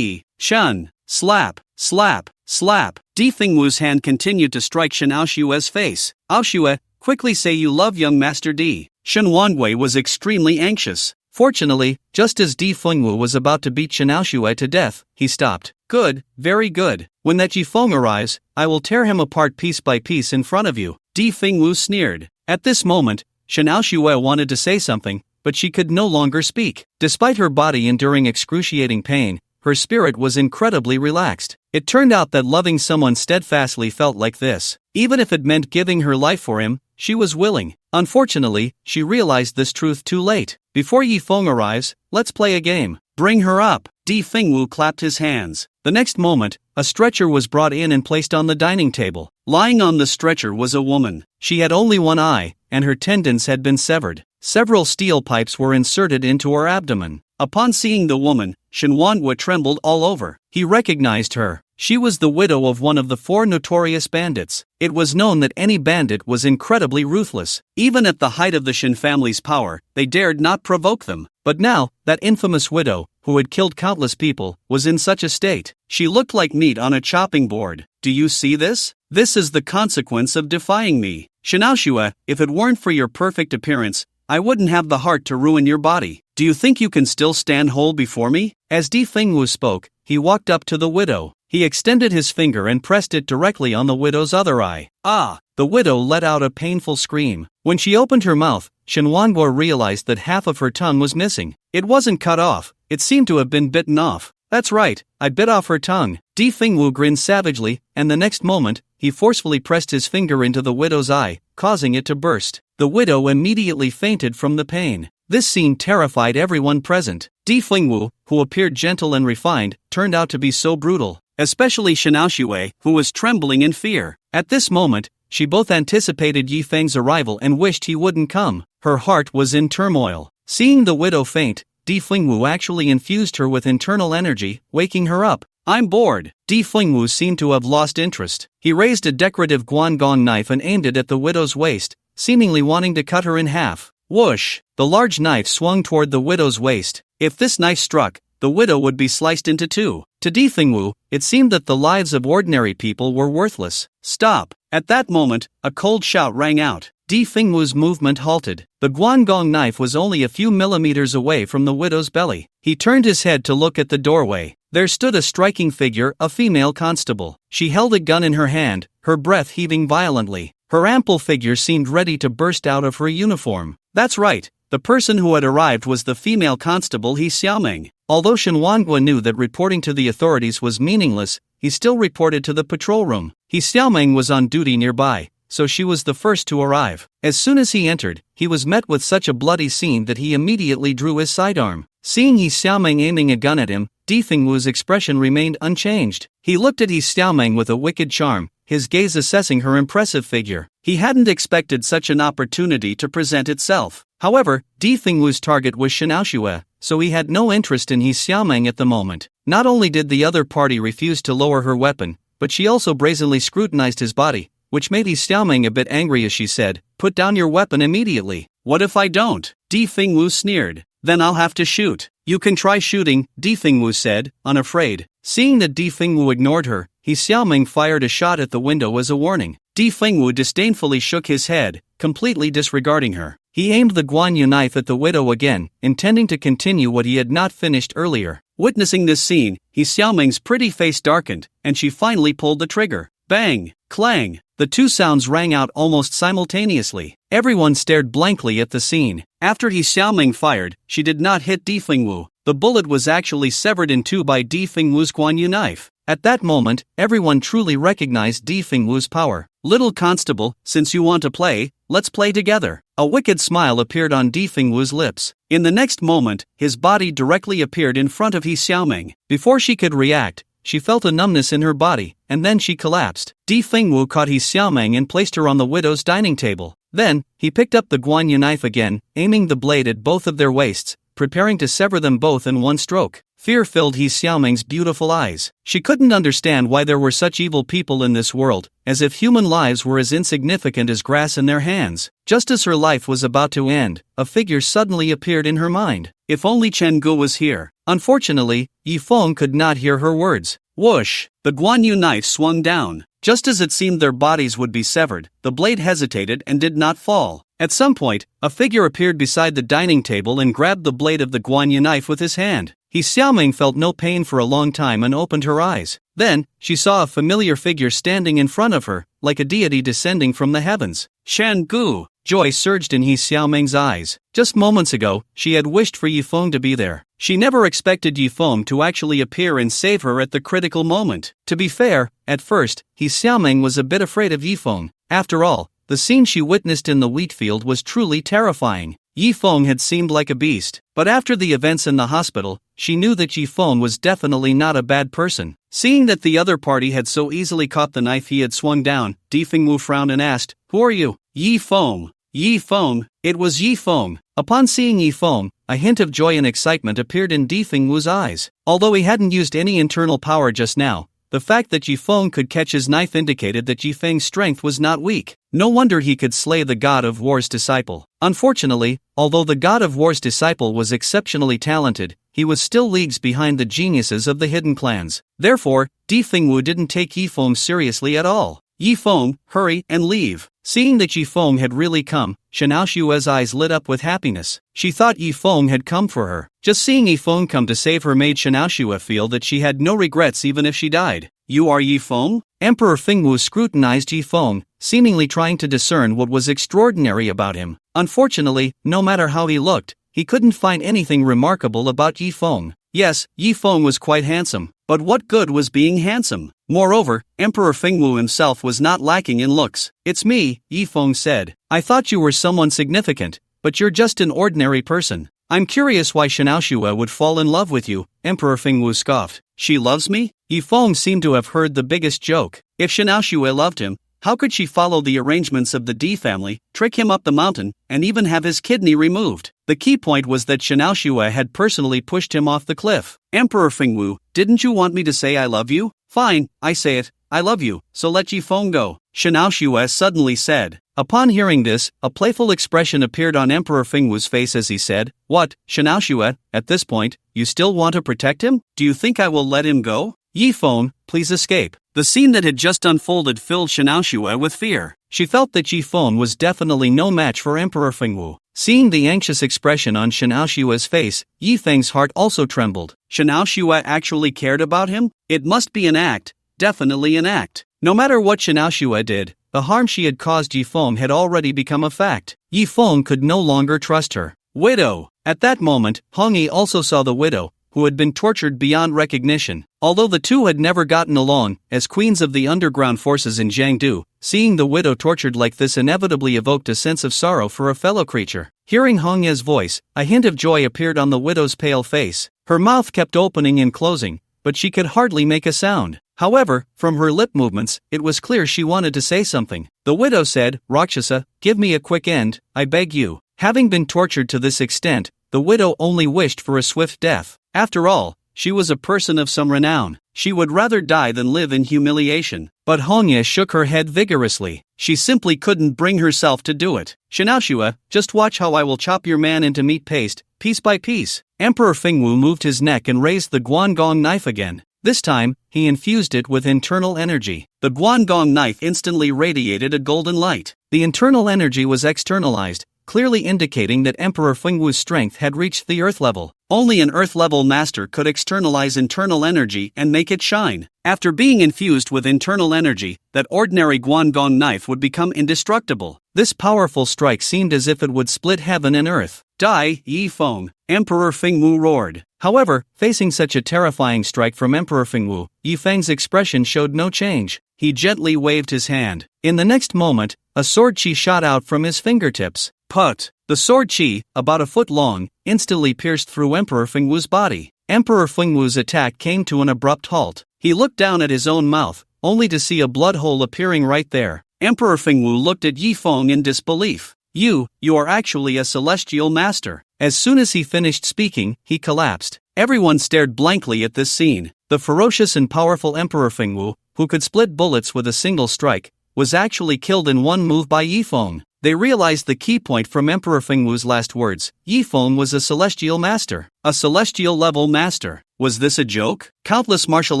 Shun. Slap. Slap. Slap. Difengwu's hand continued to strike Xiaoxue's face. Xiaoxue, quickly say you love young Master Di. Shen Wanguo was extremely anxious. Fortunately, just as Difengwu was about to beat Xiaoxue to death, he stopped. Good, very good. When that Yifeng arrives, I will tear him apart piece by piece in front of you. Difengwu sneered. At this moment, Xiaoxue wanted to say something, but she could no longer speak. Despite her body enduring excruciating pain, her spirit was incredibly relaxed. It turned out that loving someone steadfastly felt like this. Even if it meant giving her life for him, she was willing. Unfortunately, she realized this truth too late. Before Yifeng arrives, let's play a game. Bring her up. Difengwu clapped his hands. The next moment, a stretcher was brought in and placed on the dining table. Lying on the stretcher was a woman. She had only one eye, and her tendons had been severed. Several steel pipes were inserted into her abdomen. Upon seeing the woman, Shen Wanguo trembled all over. He recognized her. She was the widow of one of the 4 notorious bandits. It was known that any bandit was incredibly ruthless. Even at the height of the Shen family's power, they dared not provoke them. But now, that infamous widow, who had killed countless people, was in such a state. She looked like meat on a chopping board. Do you see this? This is the consequence of defying me. Shinaoshua, if it weren't for your perfect appearance, I wouldn't have the heart to ruin your body. Do you think you can still stand whole before me? As Di Fengwu spoke, he walked up to the widow. He extended his finger and pressed it directly on the widow's other eye. Ah! The widow let out a painful scream. When she opened her mouth, Shenwanguo realized that half of her tongue was missing. It wasn't cut off, it seemed to have been bitten off. That's right, I bit off her tongue. Di Fengwu grinned savagely, and the next moment, he forcefully pressed his finger into the widow's eye, causing it to burst. The widow immediately fainted from the pain. This scene terrified everyone present. Di Fengwu, who appeared gentle and refined, turned out to be so brutal. Especially Shinaoshue, who was trembling in fear. At this moment, she both anticipated Yi Feng's arrival and wished he wouldn't come. Her heart was in turmoil. Seeing the widow faint, Di Fengwu actually infused her with internal energy, waking her up. I'm bored. Di Fengwu seemed to have lost interest. He raised a decorative guangong knife and aimed it at the widow's waist, seemingly wanting to cut her in half. Whoosh! The large knife swung toward the widow's waist. If this knife struck, the widow would be sliced into two. To Di Fengwu, it seemed that the lives of ordinary people were worthless. Stop! At that moment, a cold shout rang out. Di Fengwu's movement halted. The guangong knife was only a few millimeters away from the widow's belly. He turned his head to look at the doorway. There stood a striking figure, a female constable. She held a gun in her hand, her breath heaving violently. Her ample figure seemed ready to burst out of her uniform. That's right, the person who had arrived was the female constable He Xiaoming. Although Shenwanguo knew that reporting to the authorities was meaningless, he still reported to the patrol room. He Xiaoming was on duty nearby, so she was the first to arrive. As soon as he entered, he was met with such a bloody scene that he immediately drew his sidearm. Seeing He Xiaoming aiming a gun at him, Di Fengwu's expression remained unchanged. He looked at He Xiaoming with a wicked charm, his gaze assessing her impressive figure. He hadn't expected such an opportunity to present itself. However, Di Fengwu's target was Shinaoshue, so he had no interest in He Xiaoming at the moment. Not only did the other party refuse to lower her weapon, but she also brazenly scrutinized his body, which made He Xiaoming a bit angry as she said, "Put down your weapon immediately." "What if I don't?" Di Fengwu sneered. "Then I'll have to shoot." "You can try shooting," Di Fengwu said, unafraid. Seeing that Di Fengwu ignored her, He Xiaoming fired a shot at the window as a warning. Di Fengwu disdainfully shook his head, completely disregarding her. He aimed the guanyu knife at the widow again, intending to continue what he had not finished earlier. Witnessing this scene, He Xiaoming's pretty face darkened, and she finally pulled the trigger. Bang! Clang! The two sounds rang out almost simultaneously. Everyone stared blankly at the scene. After He Xiaoming fired, she did not hit Di Fengwu. The bullet was actually severed in two by Di Fengwu's guanyu knife. At that moment, everyone truly recognized Di Fengwu's power. "Little constable, since you want to play, let's play together." A wicked smile appeared on Di Fengwu's lips. In the next moment, his body directly appeared in front of He Xiaoming. Before she could react, she felt a numbness in her body, and then she collapsed. Di Fengwu caught He Xiaoming and placed her on the widow's dining table. Then, he picked up the guanyu knife again, aiming the blade at both of their waists, preparing to sever them both in one stroke. Fear filled He Xiaoming's beautiful eyes. She couldn't understand why there were such evil people in this world, as if human lives were as insignificant as grass in their hands. Just as her life was about to end, a figure suddenly appeared in her mind. If only Chen Gu was here. Unfortunately, Yi Feng could not hear her words. Whoosh! The guanyu knife swung down. Just as it seemed their bodies would be severed, the blade hesitated and did not fall. At some point, a figure appeared beside the dining table and grabbed the blade of the guanyu knife with his hand. He Xiaoming felt no pain for a long time and opened her eyes. Then, she saw a familiar figure standing in front of her, like a deity descending from the heavens. Shan Gu! Joy surged in He Xiaoming's eyes. Just moments ago, she had wished for Yi Feng to be there. She never expected Yi Feng to actually appear and save her at the critical moment. To be fair, at first, He Xiaoming was a bit afraid of Yi Feng. After all, the scene she witnessed in the wheat field was truly terrifying. Yi Feng had seemed like a beast, but after the events in the hospital, she knew that Yi Feng was definitely not a bad person. Seeing that the other party had so easily caught the knife he had swung down, Di Fengwu frowned and asked, "Who are you?" "Yi Feng." Yi Feng. It was Yi Feng. Upon seeing Yi Feng, a hint of joy and excitement appeared in Di Fengwu's eyes. Although he hadn't used any internal power just now, the fact that Yi Feng could catch his knife indicated that Yi Feng's strength was not weak. No wonder he could slay the God of War's disciple. Unfortunately, although the God of War's disciple was exceptionally talented, he was still leagues behind the geniuses of the hidden clans. Therefore, Di Fengwu didn't take Yi Feng seriously at all. Yifeng, hurry and leave. Seeing that Yifeng had really come, Xiaoshua's eyes lit up with happiness. She thought Yifeng had come for her. Just seeing Yifeng come to save her made Xiaoshua feel that she had no regrets even if she died. You are Yifeng? Emperor Fengwu scrutinized Yifeng, seemingly trying to discern what was extraordinary about him. Unfortunately, no matter how he looked, he couldn't find anything remarkable about Yifeng. Yes, Yifeng was quite handsome, but what good was being handsome? Moreover, Emperor Fengwu himself was not lacking in looks. It's me, Yifeng said. I thought you were someone significant, but you're just an ordinary person. I'm curious why Xiaoshua would fall in love with you, Emperor Fengwu scoffed. She loves me? Yifeng seemed to have heard the biggest joke. If Xiaoshua loved him, how could she follow the arrangements of the D family, trick him up the mountain, and even have his kidney removed? The key point was that Xiaoshua had personally pushed him off the cliff. Emperor Fengwu, didn't you want me to say I love you? Fine, I say it, I love you, so let Yifeng go, Xiaoshua suddenly said. Upon hearing this, a playful expression appeared on Emperor Fengwu's face as he said, What, Xiaoshua, at this point, you still want to protect him? Do you think I will let him go? Yifeng, please escape. The scene that had just unfolded filled Xiaoshua with fear. She felt that Yifeng was definitely no match for Emperor Fengwu. Seeing the anxious expression on Xiaoshua's face, Yifeng's heart also trembled. Xiaoshua actually cared about him? It must be an act, definitely an act. No matter what Xiaoshua did, the harm she had caused Yifeng had already become a fact. Yifeng could no longer trust her. Widow. At that moment, Hongyi also saw the widow, who had been tortured beyond recognition. Although the two had never gotten along, as queens of the underground forces in Jiangdu, seeing the widow tortured like this inevitably evoked a sense of sorrow for a fellow creature. Hearing Hongye's voice, a hint of joy appeared on the widow's pale face. Her mouth kept opening and closing, but she could hardly make a sound. However, from her lip movements, it was clear she wanted to say something. The widow said, Rakshasa, give me a quick end, I beg you. Having been tortured to this extent, the widow only wished for a swift death. After all, she was a person of some renown. She would rather die than live in humiliation. But Hongye shook her head vigorously. She simply couldn't bring herself to do it. Xiaoshua, just watch how I will chop your man into meat paste, piece by piece. Emperor Fengwu moved his neck and raised the Guangong knife again. This time, he infused it with internal energy. The Guangong knife instantly radiated a golden light. The internal energy was externalized, clearly indicating that Emperor Fengwu's strength had reached the earth level. Only an earth-level master could externalize internal energy and make it shine. After being infused with internal energy, that ordinary Guangong knife would become indestructible. This powerful strike seemed as if it would split heaven and earth. Die, Yifeng, Emperor Fengwu roared. However, facing such a terrifying strike from Emperor Fengwu, Yifeng's expression showed no change. He gently waved his hand. In the next moment, a sword chi shot out from his fingertips. Put! The sword chi, about a foot long, instantly pierced through Emperor Fengwu's body. Emperor Fengwu's attack came to an abrupt halt. He looked down at his own mouth, only to see a blood hole appearing right there. Emperor Fengwu looked at Yifeng in disbelief. You are actually a celestial master. As soon as he finished speaking, he collapsed. Everyone stared blankly at this scene. The ferocious and powerful Emperor Fengwu, who could split bullets with a single strike, was actually killed in one move by Yifeng. They realized the key point from Emperor Fengwu's last words. Yifeng was a celestial master. A celestial level master. Was this a joke? Countless martial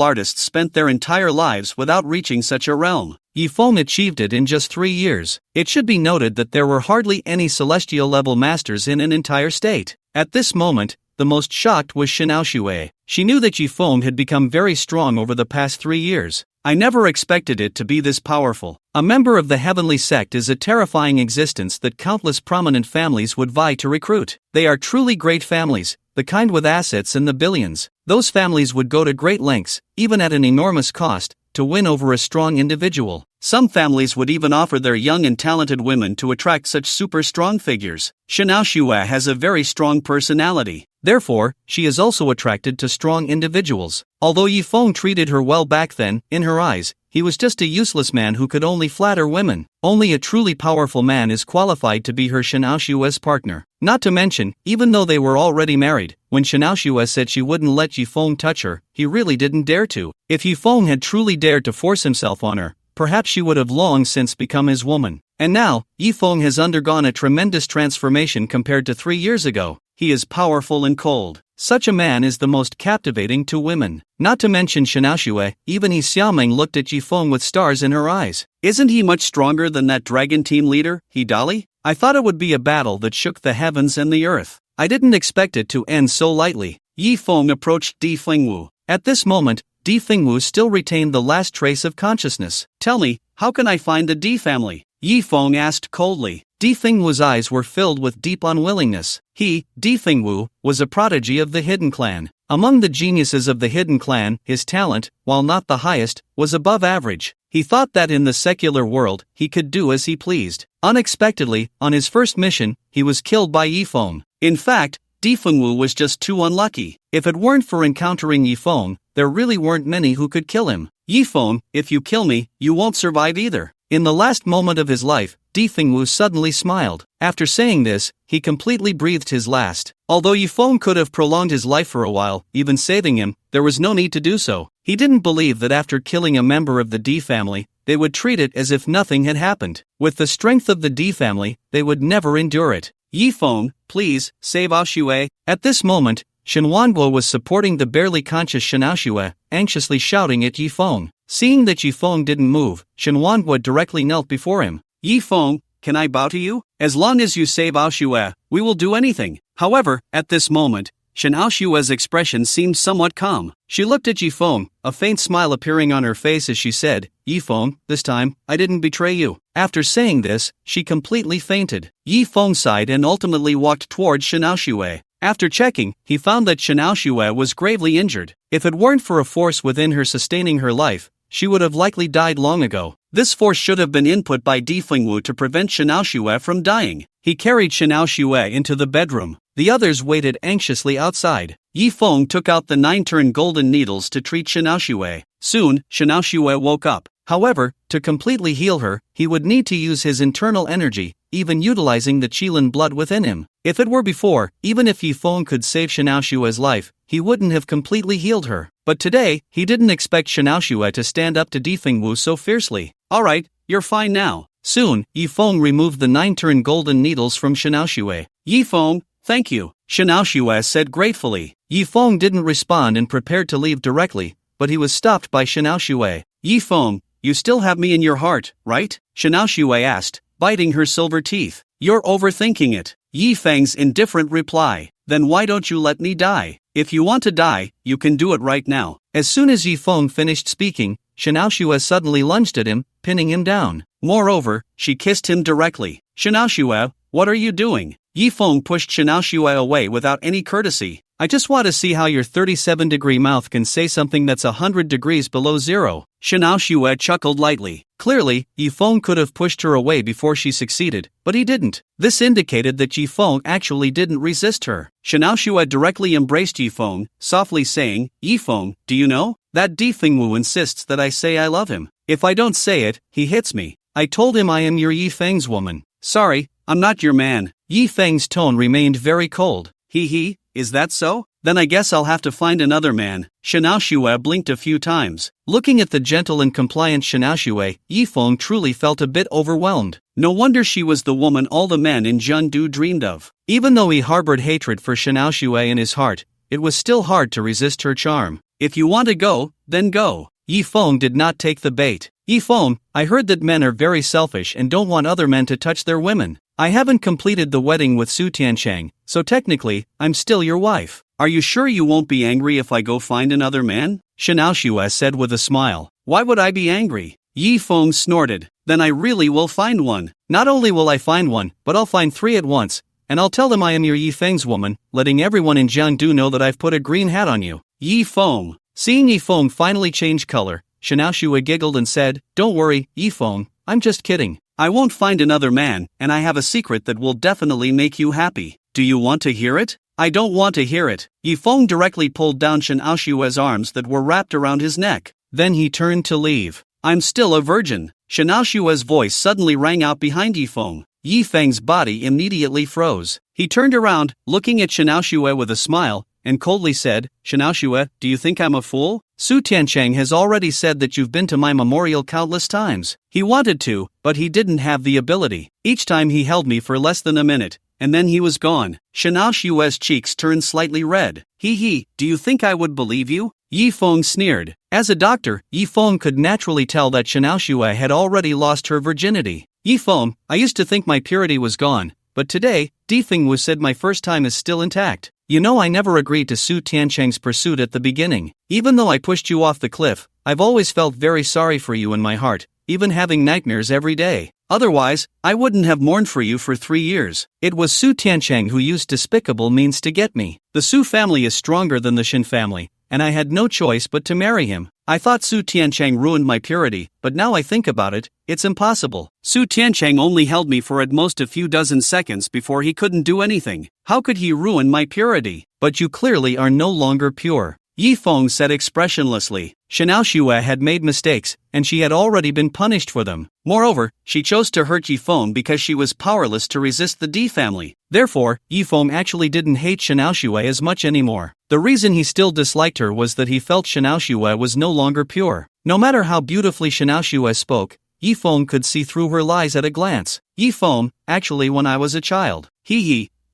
artists spent their entire lives without reaching such a realm. Yifeng achieved it in just 3 years. It should be noted that there were hardly any celestial level masters in an entire state. At this moment, the most shocked was Xiaoshua. She knew that Yifeng had become very strong over the past 3 years. I never expected it to be this powerful. A member of the heavenly sect is a terrifying existence that countless prominent families would vie to recruit. They are truly great families, the kind with assets in the billions. Those families would go to great lengths, even at an enormous cost, to win over a strong individual. Some families would even offer their young and talented women to attract such super strong figures. Xiaoshua has a very strong personality. Therefore, she is also attracted to strong individuals. Although Yifeng treated her well back then, in her eyes, he was just a useless man who could only flatter women. Only a truly powerful man is qualified to be her Xiaoshua's partner. Not to mention, even though they were already married, when Xiaoshua said she wouldn't let Yifeng touch her, he really didn't dare to. If Yifeng had truly dared to force himself on her, perhaps she would have long since become his woman. And now, Yifeng has undergone a tremendous transformation compared to 3 years ago. He is powerful and cold. Such a man is the most captivating to women. Not to mention Shinaoshue, even Yi Xiaoming looked at Yifeng with stars in her eyes. Isn't he much stronger than that dragon team leader, Hidali? I thought it would be a battle that shook the heavens and the earth. I didn't expect it to end so lightly. Yifeng approached Di Fengwu. At this moment, Di Fengwu still retained the last trace of consciousness. Tell me, how can I find the Di family? Yifeng asked coldly. Di Fengwu's eyes were filled with deep unwillingness. He, Di Fengwu, was a prodigy of the Hidden Clan. Among the geniuses of the Hidden Clan, his talent, while not the highest, was above average. He thought that in the secular world, he could do as he pleased. Unexpectedly, on his first mission, he was killed by Yifeng. In fact, Di Fengwu was just too unlucky. If it weren't for encountering Yifeng, there really weren't many who could kill him. Yifeng, if you kill me, you won't survive either. In the last moment of his life, Di Fengwu suddenly smiled. After saying this, he completely breathed his last. Although Yifeng could have prolonged his life for a while, even saving him, there was no need to do so. He didn't believe that after killing a member of the Di family, they would treat it as if nothing had happened. With the strength of the Di family, they would never endure it. Yifeng, please, save Aoshue. At this moment, Shen Wanguo was supporting the barely conscious Shinaoshue, anxiously shouting at Yifeng. Seeing that Yifeng didn't move, Shen Wanguo directly knelt before him. Yifeng, can I bow to you? As long as you save Aoshue, we will do anything. However, at this moment, Shinaoshue's expression seemed somewhat calm. She looked at Yifeng, a faint smile appearing on her face as she said, Yifeng, this time, I didn't betray you. After saying this, she completely fainted. Yifeng sighed and ultimately walked towards Shinaoshue. After checking, he found that Shinaoshue was gravely injured. If it weren't for a force within her sustaining her life, she would have likely died long ago. This force should have been input by Di Fengwu to prevent Shinaoshue from dying. He carried Shinaoshue into the bedroom. The others waited anxiously outside. Yifeng took out the 9-turn golden needles to treat Shinaoshue. Soon, Shinaoshue woke up. However, to completely heal her, he would need to use his internal energy, even utilizing the Qilin blood within him. If it were before, even if Yifeng could save Shinaoshue's life, he wouldn't have completely healed her. But today, he didn't expect Shinaoshue to stand up to Di Fengwu so fiercely. Alright, you're fine now. Soon, Yifeng removed the 9-turn golden needles from Shinaoshue. Yifeng, thank you, Shinaoshue said gratefully. Yifeng didn't respond and prepared to leave directly, but he was stopped by Shinaoshue. Yifeng, you still have me in your heart, right? Shinaoshue asked, biting her silver teeth. You're overthinking it. Yifeng's indifferent reply. Then why don't you let me die? If you want to die, you can do it right now. As soon as Yifeng finished speaking, Shinaoshue suddenly lunged at him, pinning him down. Moreover, she kissed him directly. Shinaoshue, what are you doing? Yifeng pushed Shinaoshue away without any courtesy. I just want to see how your 37-degree mouth can say something that's 100 degrees below zero. Shinaoshue chuckled lightly. Clearly, Yifeng could have pushed her away before she succeeded, but he didn't. This indicated that Yifeng actually didn't resist her. Shinaoshue directly embraced Yifeng, softly saying, Yifeng, do you know? That Di Fengwu insists that I say I love him. If I don't say it, he hits me. I told him I am your Yifeng's woman. Sorry, I'm not your man. Yifeng's tone remained very cold. He, is that so? Then I guess I'll have to find another man. Shinaoshue blinked a few times. Looking at the gentle and compliant Shinaoshue, Yifeng truly felt a bit overwhelmed. No wonder she was the woman all the men in Zhendu dreamed of. Even though he harbored hatred for Shinaoshue in his heart, it was still hard to resist her charm. If you want to go, then go. Yifeng did not take the bait. Yifeng, I heard that men are very selfish and don't want other men to touch their women. I haven't completed the wedding with Su Tiancheng, so technically, I'm still your wife. Are you sure you won't be angry if I go find another man? Shinaoshue said with a smile. Why would I be angry? Yifeng snorted. Then I really will find one. Not only will I find one, but I'll find 3 at once, and I'll tell them I am your Yifeng's woman, letting everyone in Jiangdu know that I've put a green hat on you. Yifeng. Seeing Yifeng finally change color, Shinaoshue giggled and said, Don't worry, Yifeng, I'm just kidding. I won't find another man, and I have a secret that will definitely make you happy. Do you want to hear it? I don't want to hear it. Yifeng directly pulled down Shinaoshue's arms that were wrapped around his neck. Then he turned to leave. I'm still a virgin. Shinaoshue's voice suddenly rang out behind Yifeng. Yifeng's body immediately froze. He turned around, looking at Shinaoshue with a smile, and coldly said, Shinaoshue, do you think I'm a fool? Su Tiancheng has already said that you've been to my memorial countless times. He wanted to, but he didn't have the ability. Each time he held me for less than a minute, and then he was gone. Shanao Shue's cheeks turned slightly red. He, do you think I would believe you? Yi Feng sneered. As a doctor, Yi Feng could naturally tell that Shanao Shue had already lost her virginity. Yi Feng, I used to think my purity was gone, but today, Difeng Wu said my first time is still intact. You know, I never agreed to Su Tiancheng's pursuit at the beginning. Even though I pushed you off the cliff, I've always felt very sorry for you in my heart, even having nightmares every day. Otherwise, I wouldn't have mourned for you for 3 years. It was Su Tiancheng who used despicable means to get me. The Su family is stronger than the Shin family, and I had no choice but to marry him. I thought Su Tiancheng ruined my purity, but now I think about it, it's impossible. Su Tiancheng only held me for at most a few dozen seconds before he couldn't do anything. How could he ruin my purity? But you clearly are no longer pure. Yi Feng said expressionlessly. Shanao Shue had made mistakes, and she had already been punished for them. Moreover, she chose to hurt Yi Feng because she was powerless to resist the Di family. Therefore, Yi Feng actually didn't hate Shanao Shue as much anymore. The reason he still disliked her was that he felt Shanao Shue was no longer pure. No matter how beautifully Shanao Shue spoke, Yi Feng could see through her lies at a glance. Yi Feng, actually when I was a child.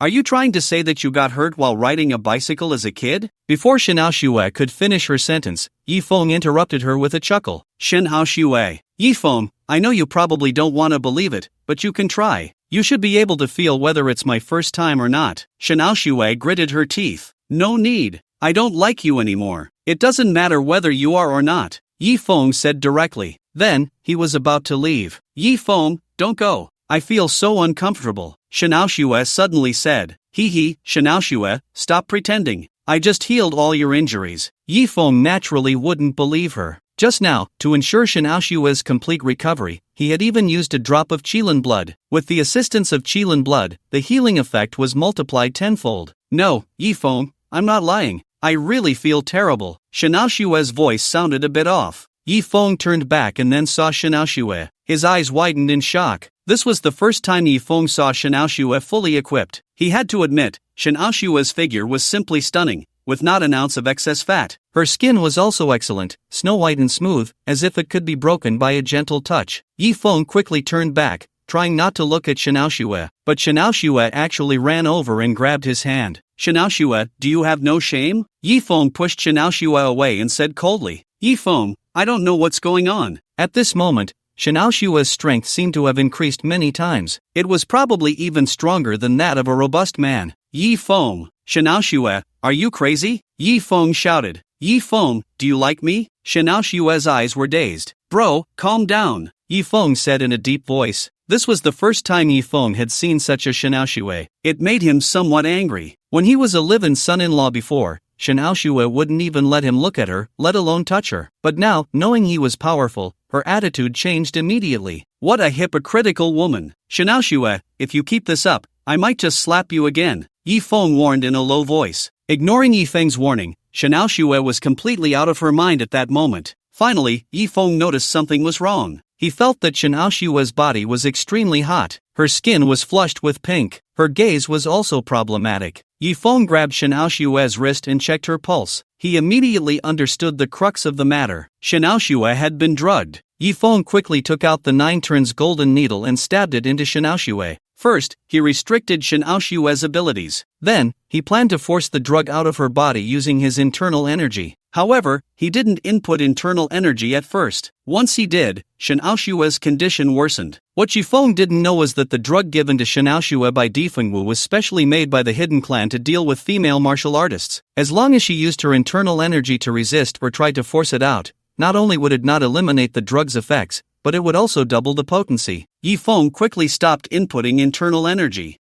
Are you trying to say that you got hurt while riding a bicycle as a kid? Before Shanao Shue could finish her sentence, Yi Feng interrupted her with a chuckle. Shanao Shue. Yi Feng, I know you probably don't want to believe it, but you can try. You should be able to feel whether it's my first time or not. Shanao Shue gritted her teeth. No need. I don't like you anymore. It doesn't matter whether you are or not. Yi Feng said directly. Then, he was about to leave. Yi Feng, don't go. I feel so uncomfortable. Shanao Shue suddenly said. Shanao Shue, stop pretending. I just healed all your injuries. Yi Feng naturally wouldn't believe her. Just now, to ensure Shanao Shue's complete recovery, he had even used a drop of Qilin blood. With the assistance of Qilin blood, the healing effect was multiplied tenfold. No, Yi Feng, I'm not lying. I really feel terrible. Shanao Shue's voice sounded a bit off. Yi Feng turned back and then saw Shanao Shue. His eyes widened in shock. This was the first time Yi Feng saw Shanao Shue fully equipped. He had to admit, Shanao Shue's figure was simply stunning, with not an ounce of excess fat. Her skin was also excellent, snow-white and smooth, as if it could be broken by a gentle touch. Yi Feng quickly turned back, trying not to look at Shanao Shue, but Shanao Shue actually ran over and grabbed his hand. Shanao Shue, do you have no shame? Yi Feng pushed Shanao Shue away and said coldly. Yi Feng, I don't know what's going on. At this moment, Shanao Shue's strength seemed to have increased many times. It was probably even stronger than that of a robust man. Yi Feng, Shanao Shue, are you crazy? Yi Feng shouted. Yi Feng, do you like me? Shanao Shue's eyes were dazed. Bro, calm down, Yi Feng said in a deep voice. This was the first time Yi Feng had seen such a Shanao Shue. It made him somewhat angry. When he was a live-in son-in-law before, Shanao Shue wouldn't even let him look at her, let alone touch her. But now, knowing he was powerful, her attitude changed immediately. What a hypocritical woman. Shanao Shue, if you keep this up, I might just slap you again, Yi Feng warned in a low voice. Ignoring Yi Feng's warning, Shanao Shue was completely out of her mind at that moment. Finally, Yi Feng noticed something was wrong. He felt that Shanao Shue's body was extremely hot. Her skin was flushed with pink. Her gaze was also problematic. Yi Feng grabbed Shanao Shue's wrist and checked her pulse. He immediately understood the crux of the matter. Shanao Shue had been drugged. Yi Feng quickly took out the 9 turns golden needle and stabbed it into Shanao Shue. First, he restricted Shanao Shue's abilities. Then, he planned to force the drug out of her body using his internal energy. However, he didn't input internal energy at first. Once he did, Shanao Shue's condition worsened. What Yi Feng didn't know was that the drug given to Shanao Shue by Difeng Wu was specially made by the Hidden Clan to deal with female martial artists. As long as she used her internal energy to resist or tried to force it out, not only would it not eliminate the drug's effects, but it would also double the potency. Yi Feng quickly stopped inputting internal energy.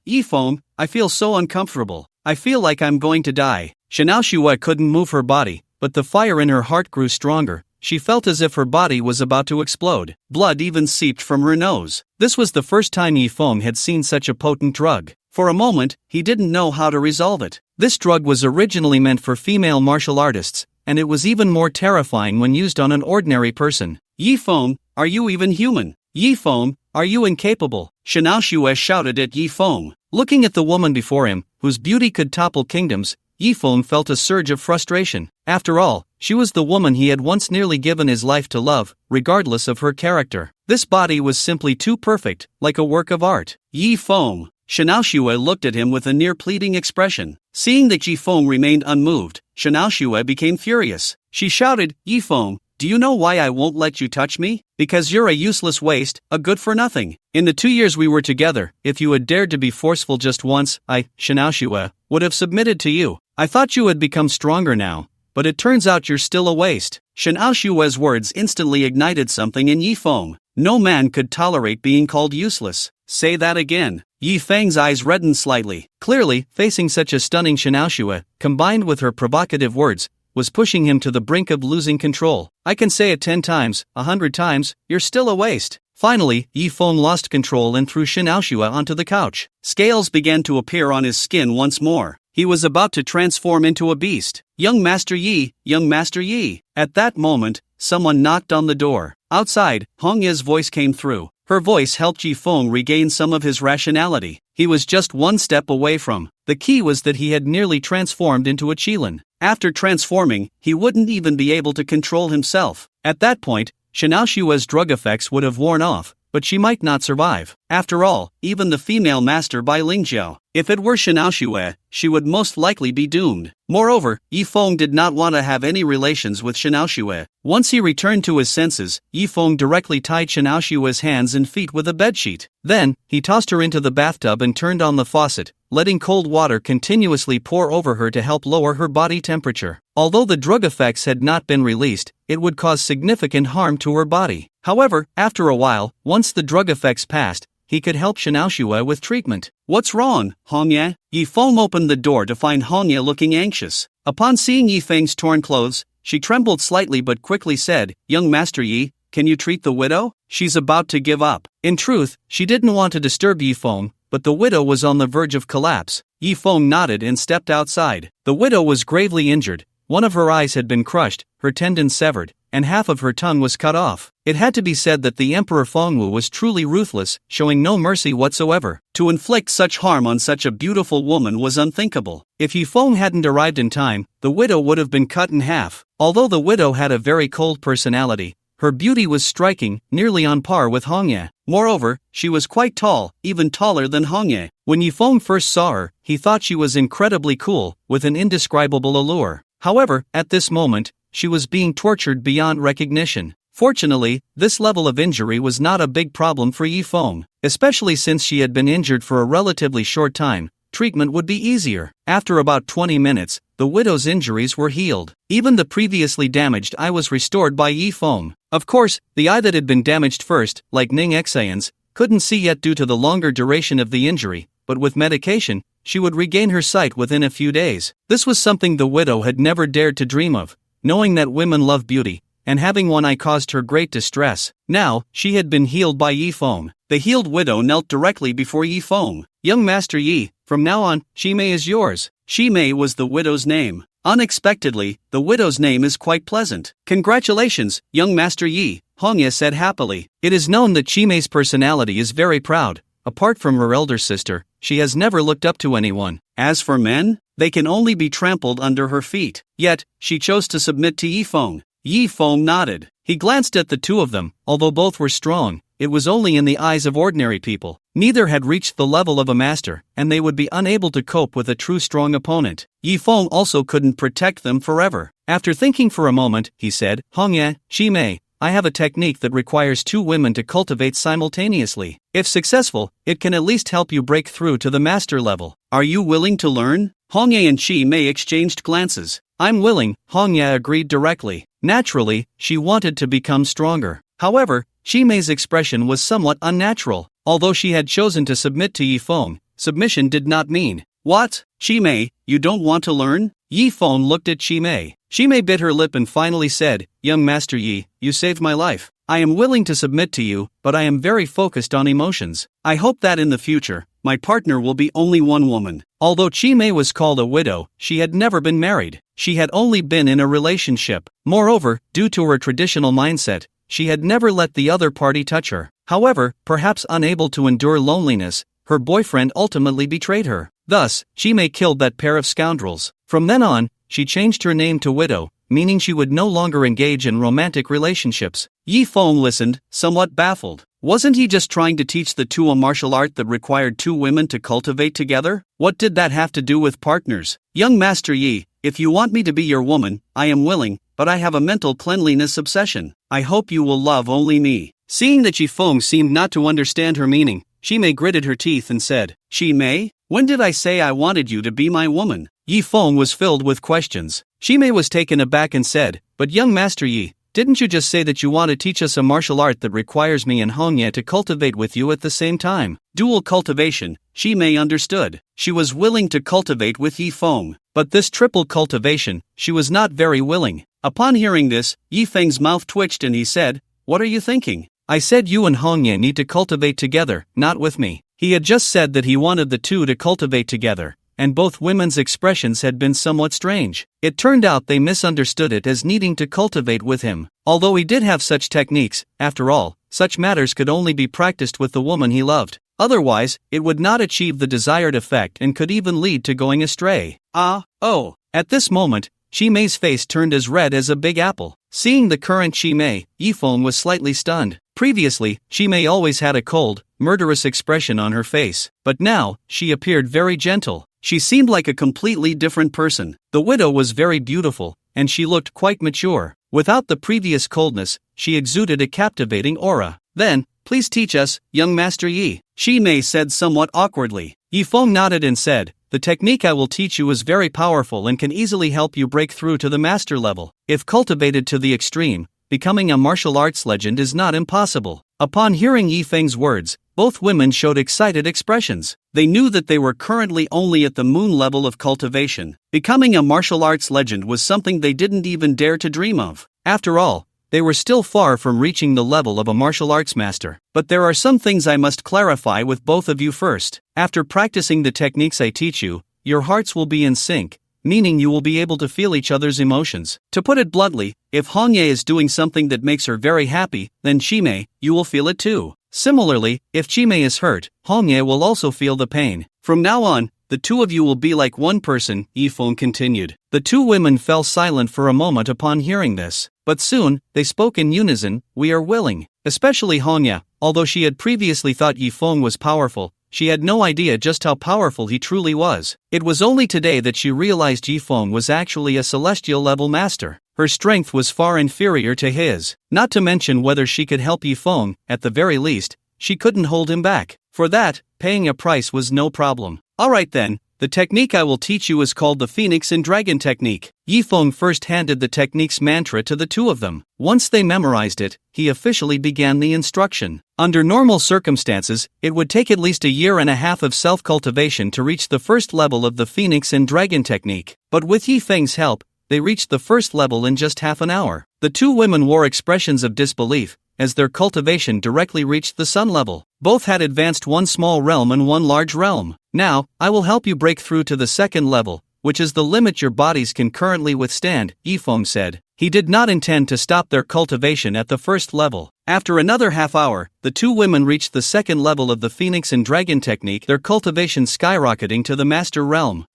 Yi Feng, I feel so uncomfortable. I feel like I'm going to die. Shanao Shue couldn't move her body, but the fire in her heart grew stronger. She felt as if her body was about to explode. Blood even seeped from her nose. This was the first time Yi Feng had seen such a potent drug. For a moment, he didn't know how to resolve it. This drug was originally meant for female martial artists, and it was even more terrifying when used on an ordinary person. Yi Feng, are you even human? Yi Feng, are you incapable? Shanao Shue shouted at Yi Feng. Looking at the woman before him, whose beauty could topple kingdoms, Yi Feng felt a surge of frustration. After all, she was the woman he had once nearly given his life to love, regardless of her character. This body was simply too perfect, like a work of art. Yi Feng, Shinaoshue looked at him with a near-pleading expression. Seeing that Yifeng remained unmoved, Shinaoshue became furious. She shouted, Yifeng, do you know why I won't let you touch me? Because you're a useless waste, a good-for-nothing. In the 2 years we were together, if you had dared to be forceful just once, I, Shinaoshue, would have submitted to you. I thought you had become stronger now, but it turns out you're still a waste. Shinaoshue's words instantly ignited something in Yifeng. No man could tolerate being called useless. Say that again. Yifeng's eyes reddened slightly. Clearly, facing such a stunning Shinaoshue, combined with her provocative words, was pushing him to the brink of losing control. I can say it 10 times, 100 times, you're still a waste. Finally, Yifeng lost control and threw Shinaoshue onto the couch. Scales began to appear on his skin once more. He was about to transform into a beast. Young Master Yi, young Master Yi. At that moment, someone knocked on the door. Outside, Hongya's voice came through. Her voice helped Yifeng regain some of his rationality. He was just one step away from. The key was that he had nearly transformed into a Qilin. After transforming, he wouldn't even be able to control himself. At that point, Shinaoshue's drug effects would have worn off, but she might not survive. After all, even the female master by Lingjiao, if it were Shinaoshue, she would most likely be doomed. Moreover, Yifeng did not want to have any relations with Shinaoshue. Once he returned to his senses, Yifeng directly tied Shinaoshue's hands and feet with a bedsheet. Then, he tossed her into the bathtub and turned on the faucet, letting cold water continuously pour over her to help lower her body temperature. Although the drug effects had not been released, it would cause significant harm to her body. However, after a while, once the drug effects passed, he could help Shinaoshue with treatment. What's wrong, Hongya? Yifeng opened the door to find Hongya looking anxious. Upon seeing Yifeng's torn clothes, she trembled slightly but quickly said, Young Master Yi, can you treat the widow? She's about to give up. In truth, she didn't want to disturb Yifeng, but the widow was on the verge of collapse. Yifeng nodded and stepped outside. The widow was gravely injured. One of her eyes had been crushed, her tendons severed, and half of her tongue was cut off. It had to be said that the Emperor Fengwu was truly ruthless, showing no mercy whatsoever. To inflict such harm on such a beautiful woman was unthinkable. If Yifeng hadn't arrived in time, the widow would have been cut in half. Although the widow had a very cold personality, her beauty was striking, nearly on par with Hongya. Moreover, she was quite tall, even taller than Hongya. When Yifeng first saw her, he thought she was incredibly cool, with an indescribable allure. However, at this moment, she was being tortured beyond recognition. Fortunately, this level of injury was not a big problem for Yifeng, especially since she had been injured for a relatively short time. Treatment would be easier. After about 20 minutes, the widow's injuries were healed. Even the previously damaged eye was restored by Yifeng. Of course, the eye that had been damaged first, like Ning Xian's, couldn't see yet due to the longer duration of the injury, but with medication, she would regain her sight within a few days. This was something the widow had never dared to dream of, knowing that women love beauty, and having one eye caused her great distress. Now, she had been healed by Yifeng. The healed widow knelt directly before Yifeng. Young Master Yi, from now on, Shimei is yours. Shimei was the widow's name. Unexpectedly, the widow's name is quite pleasant. Congratulations, young Master Yi, Hongya said happily. It is known that Shimei's personality is very proud. Apart from her elder sister, she has never looked up to anyone. As for men, they can only be trampled under her feet. Yet, she chose to submit to Yifeng. Yifeng nodded. He glanced at the two of them. Although both were strong, it was only in the eyes of ordinary people. Neither had reached the level of a master, and they would be unable to cope with a true strong opponent. Yifeng also couldn't protect them forever. After thinking for a moment, he said, Hongya, Shimei, I have a technique that requires 2 women to cultivate simultaneously. If successful, it can at least help you break through to the master level. Are you willing to learn? Hongya and Shimei exchanged glances. I'm willing, Hongya agreed directly. Naturally, she wanted to become stronger. However, Shimei's expression was somewhat unnatural. Although she had chosen to submit to Yifeng, submission did not mean, what? Shimei, you don't want to learn? Yifeng looked at Shimei. Shimei bit her lip and finally said, Young Master Yi, you saved my life. I am willing to submit to you, but I am very focused on emotions. I hope that in the future, my partner will be only one woman. Although Shimei was called a widow, she had never been married. She had only been in a relationship. Moreover, due to her traditional mindset, she had never let the other party touch her. However, perhaps unable to endure loneliness, her boyfriend ultimately betrayed her. Thus, Shimei killed that pair of scoundrels. From then on, she changed her name to Widow, meaning she would no longer engage in romantic relationships. Yi Feng listened, somewhat baffled. Wasn't he just trying to teach the two a martial art that required two women to cultivate together? What did that have to do with partners? Young Master Yi, if you want me to be your woman, I am willing, but I have a mental cleanliness obsession. I hope you will love only me. Seeing that Yi Feng seemed not to understand her meaning, Shimei gritted her teeth and said, Shimei, when did I say I wanted you to be my woman? Yi Feng was filled with questions. Shimei was taken aback and said, but young Master Yi, didn't you just say that you want to teach us a martial art that requires me and Hongye to cultivate with you at the same time? Dual cultivation, Shimei understood. She was willing to cultivate with Yi Feng, but this triple cultivation, she was not very willing. Upon hearing this, Yi Feng's mouth twitched and he said, what are you thinking? I said you and Hongye need to cultivate together, not with me. He had just said that he wanted the two to cultivate together, and both women's expressions had been somewhat strange. It turned out they misunderstood it as needing to cultivate with him. Although he did have such techniques, after all, such matters could only be practiced with the woman he loved. Otherwise, it would not achieve the desired effect and could even lead to going astray. At this moment, Shimei's face turned as red as a big apple. Seeing the current Shimei, Yi Feng was slightly stunned. Previously, Shimei always had a cold, murderous expression on her face, but now, she appeared very gentle. She seemed like a completely different person. The widow was very beautiful, and she looked quite mature. Without the previous coldness, she exuded a captivating aura. Then, please teach us, young Master Yi, Shimei said somewhat awkwardly. Yi Feng nodded and said, the technique I will teach you is very powerful and can easily help you break through to the master level. If cultivated to the extreme, becoming a martial arts legend is not impossible. Upon hearing Yi Feng's words, both women showed excited expressions. They knew that they were currently only at the moon level of cultivation. Becoming a martial arts legend was something they didn't even dare to dream of. After all, they were still far from reaching the level of a martial arts master. But there are some things I must clarify with both of you first. After practicing the techniques I teach you, your hearts will be in sync, meaning you will be able to feel each other's emotions. To put it bluntly, if Hongye is doing something that makes her very happy, then Shimei, you will feel it too. Similarly, if Shimei is hurt, Hongye will also feel the pain. From now on, the two of you will be like one person, Yi Feng continued. The two women fell silent for a moment upon hearing this, but soon, they spoke in unison, we are willing. Especially Hongye, although she had previously thought Yi Feng was powerful, she had no idea just how powerful he truly was. It was only today that she realized Yi Feng was actually a celestial level master. Her strength was far inferior to his. Not to mention whether she could help Yi Feng, at the very least, she couldn't hold him back. For that, paying a price was no problem. Alright then, the technique I will teach you is called the Phoenix and Dragon Technique. Yi Feng first handed the technique's mantra to the two of them. Once they memorized it, he officially began the instruction. Under normal circumstances, it would take at least a year and a half of self-cultivation to reach the first level of the Phoenix and Dragon Technique. But with Yi Feng's help, they reached the first level in just half an hour. The two women wore expressions of disbelief, as their cultivation directly reached the sun level. Both had advanced one small realm and one large realm. Now, I will help you break through to the second level, which is the limit your bodies can currently withstand, Yi Feng said. He did not intend to stop their cultivation at the first level. After another half hour, the two women reached the second level of the Phoenix and Dragon Technique, their cultivation skyrocketing to the master realm.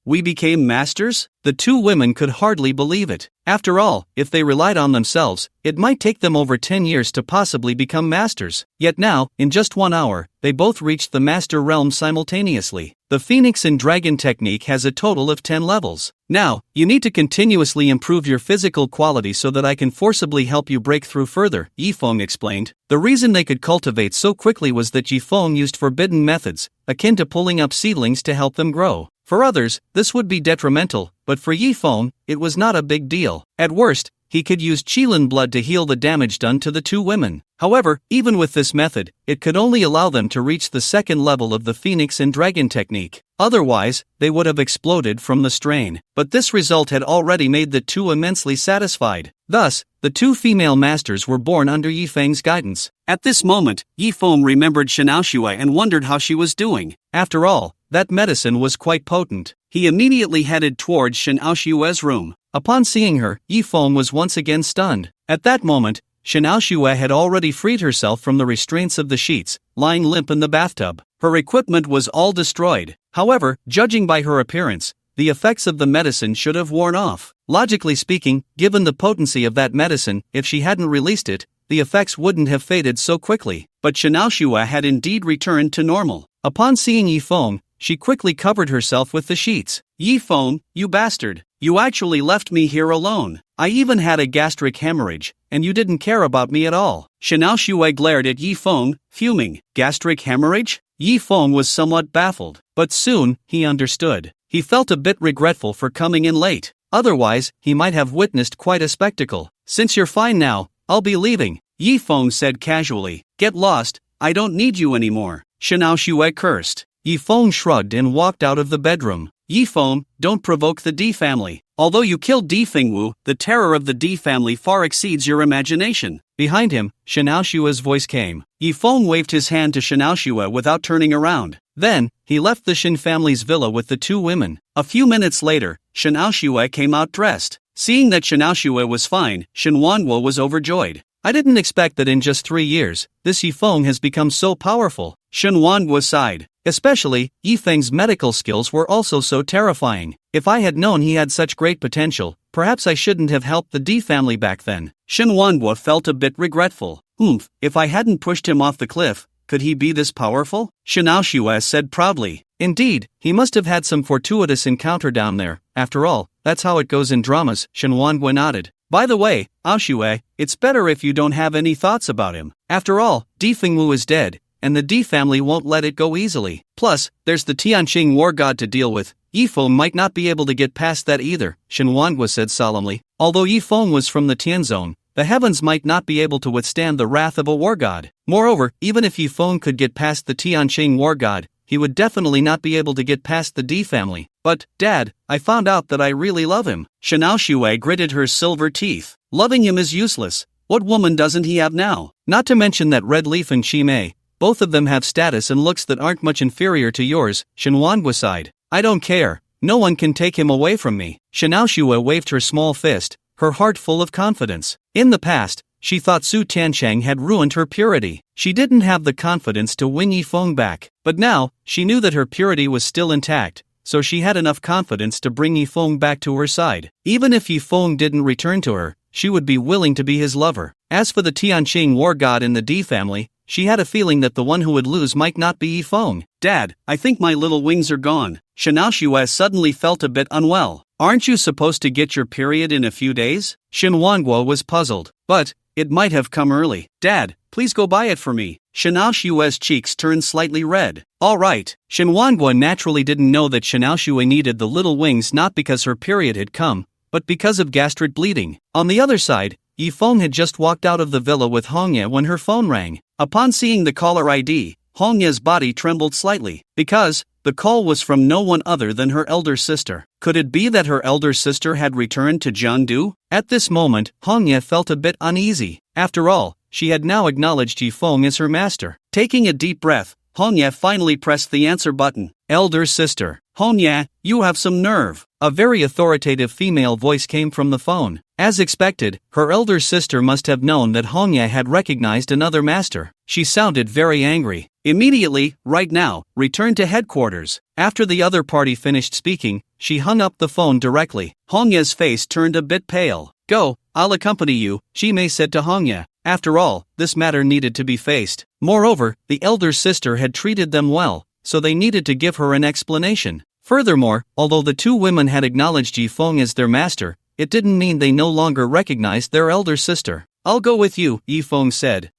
We became masters? The two women could hardly believe it. After all, if they relied on themselves, it might take them over 10 years to possibly become masters. Yet now, in just 1 hour, they both reached the master realm simultaneously. The Phoenix and Dragon Technique has a total of 10 levels. Now, you need to continuously improve your physical quality so that I can forcibly help you break through further, Yi Feng explained. The reason they could cultivate so quickly was that Yi Feng used forbidden methods, akin to pulling up seedlings to help them grow. For others, this would be detrimental, but for Yi Feng, it was not a big deal. At worst, he could use Qilin blood to heal the damage done to the two women. However, even with this method, it could only allow them to reach the second level of the Phoenix and Dragon Technique. Otherwise, they would have exploded from the strain. But this result had already made the two immensely satisfied. Thus, the two female masters were born under Yi Feng's guidance. At this moment, Yi Feng remembered Xiaoxue and wondered how she was doing. After all, that medicine was quite potent. He immediately headed towards Xiaoxue's room. Upon seeing her, Yi Feng was once again stunned. At that moment, Xiaoxue had already freed herself from the restraints of the sheets, lying limp in the bathtub. Her equipment was all destroyed. However, judging by her appearance, the effects of the medicine should have worn off. Logically speaking, given the potency of that medicine, if she hadn't released it, the effects wouldn't have faded so quickly. But Shinaoshua had indeed returned to normal. Upon seeing Yifeng, she quickly covered herself with the sheets. Yifeng, you bastard. You actually left me here alone. I even had a gastric hemorrhage, and you didn't care about me at all. Shinaoshua glared at Yifeng, fuming. Gastric hemorrhage? Yifeng was somewhat baffled, but soon, he understood. He felt a bit regretful for coming in late. Otherwise, he might have witnessed quite a spectacle. Since you're fine now, I'll be leaving, Yifeng said casually. Get lost, I don't need you anymore. Shinaoshua cursed. Yifeng shrugged and walked out of the bedroom. Yifeng, don't provoke the D family. Although you killed Di Fengwu, the terror of the D family far exceeds your imagination. Behind him, Shinaoshua's voice came. Yifeng waved his hand to Shinaoshua without turning around. Then, he left the Shin family's villa with the two women. A few minutes later, Shinaoshua came out dressed. Seeing that Shinaoshua was fine, Shin Wanguo was overjoyed. I didn't expect that in just 3 years, this Yifeng has become so powerful. Shin Wanguo sighed. Especially, Yifeng's medical skills were also so terrifying. If I had known he had such great potential, perhaps I shouldn't have helped the D family back then. Shin Wanguo felt a bit regretful. If I hadn't pushed him off the cliff, could he be this powerful? Shinaoshua said proudly. Indeed, he must have had some fortuitous encounter down there. After all, that's how it goes in dramas, Shin Wanguo nodded. By the way, Aoshue, it's better if you don't have any thoughts about him. After all, Di Fengwu is dead, and the D family won't let it go easily. Plus, there's the Tianqing war god to deal with. Yifeng might not be able to get past that either, Shin Wanguo said solemnly. Although Yifeng was from the Tian zone, the heavens might not be able to withstand the wrath of a war god. Moreover, even if Yifeng could get past the Tianqing war god, he would definitely not be able to get past the D family. But, Dad, I found out that I really love him. Shinaoshua gritted her silver teeth. Loving him is useless. What woman doesn't he have now? Not to mention that Red Leaf and Chi Mei. Both of them have status and looks that aren't much inferior to yours, Shin Wanguo sighed. I don't care. No one can take him away from me. Shinaoshua waved her small fist, her heart full of confidence. In the past, she thought Su Tiancheng had ruined her purity. She didn't have the confidence to win Yifeng back. But now, she knew that her purity was still intact, so she had enough confidence to bring Yifeng back to her side. Even if Yifeng didn't return to her, she would be willing to be his lover. As for the Tianqing war god in the D family, she had a feeling that the one who would lose might not be Yifeng. Dad, I think my little wings are gone. Shinaoshua suddenly felt a bit unwell. Aren't you supposed to get your period in a few days? Shin Wanguo was puzzled. But, it might have come early. Dad, please go buy it for me. Shinaoshua's cheeks turned slightly red. All right. Shin Wanguo naturally didn't know that Shinaoshua needed the little wings not because her period had come, but because of gastric bleeding. On the other side, Yifeng had just walked out of the villa with Hongye when her phone rang. Upon seeing the caller ID, Hongye's body trembled slightly, because the call was from no one other than her elder sister. Could it be that her elder sister had returned to Jiangdu? At this moment, Hongye felt a bit uneasy. After all, she had now acknowledged Yifeng as her master. Taking a deep breath, Hongye finally pressed the answer button. Elder sister. Hongye, you have some nerve. A very authoritative female voice came from the phone. As expected, her elder sister must have known that Hongye had recognized another master. She sounded very angry. Immediately, right now, return to headquarters. After the other party finished speaking, she hung up the phone directly. Hongye's face turned a bit pale. Go, I'll accompany you, Shimei said to Hongye. After all, this matter needed to be faced. Moreover, the elder sister had treated them well, so they needed to give her an explanation. Furthermore, although the two women had acknowledged Yifeng as their master, it didn't mean they no longer recognized their elder sister. I'll go with you, Yifeng said.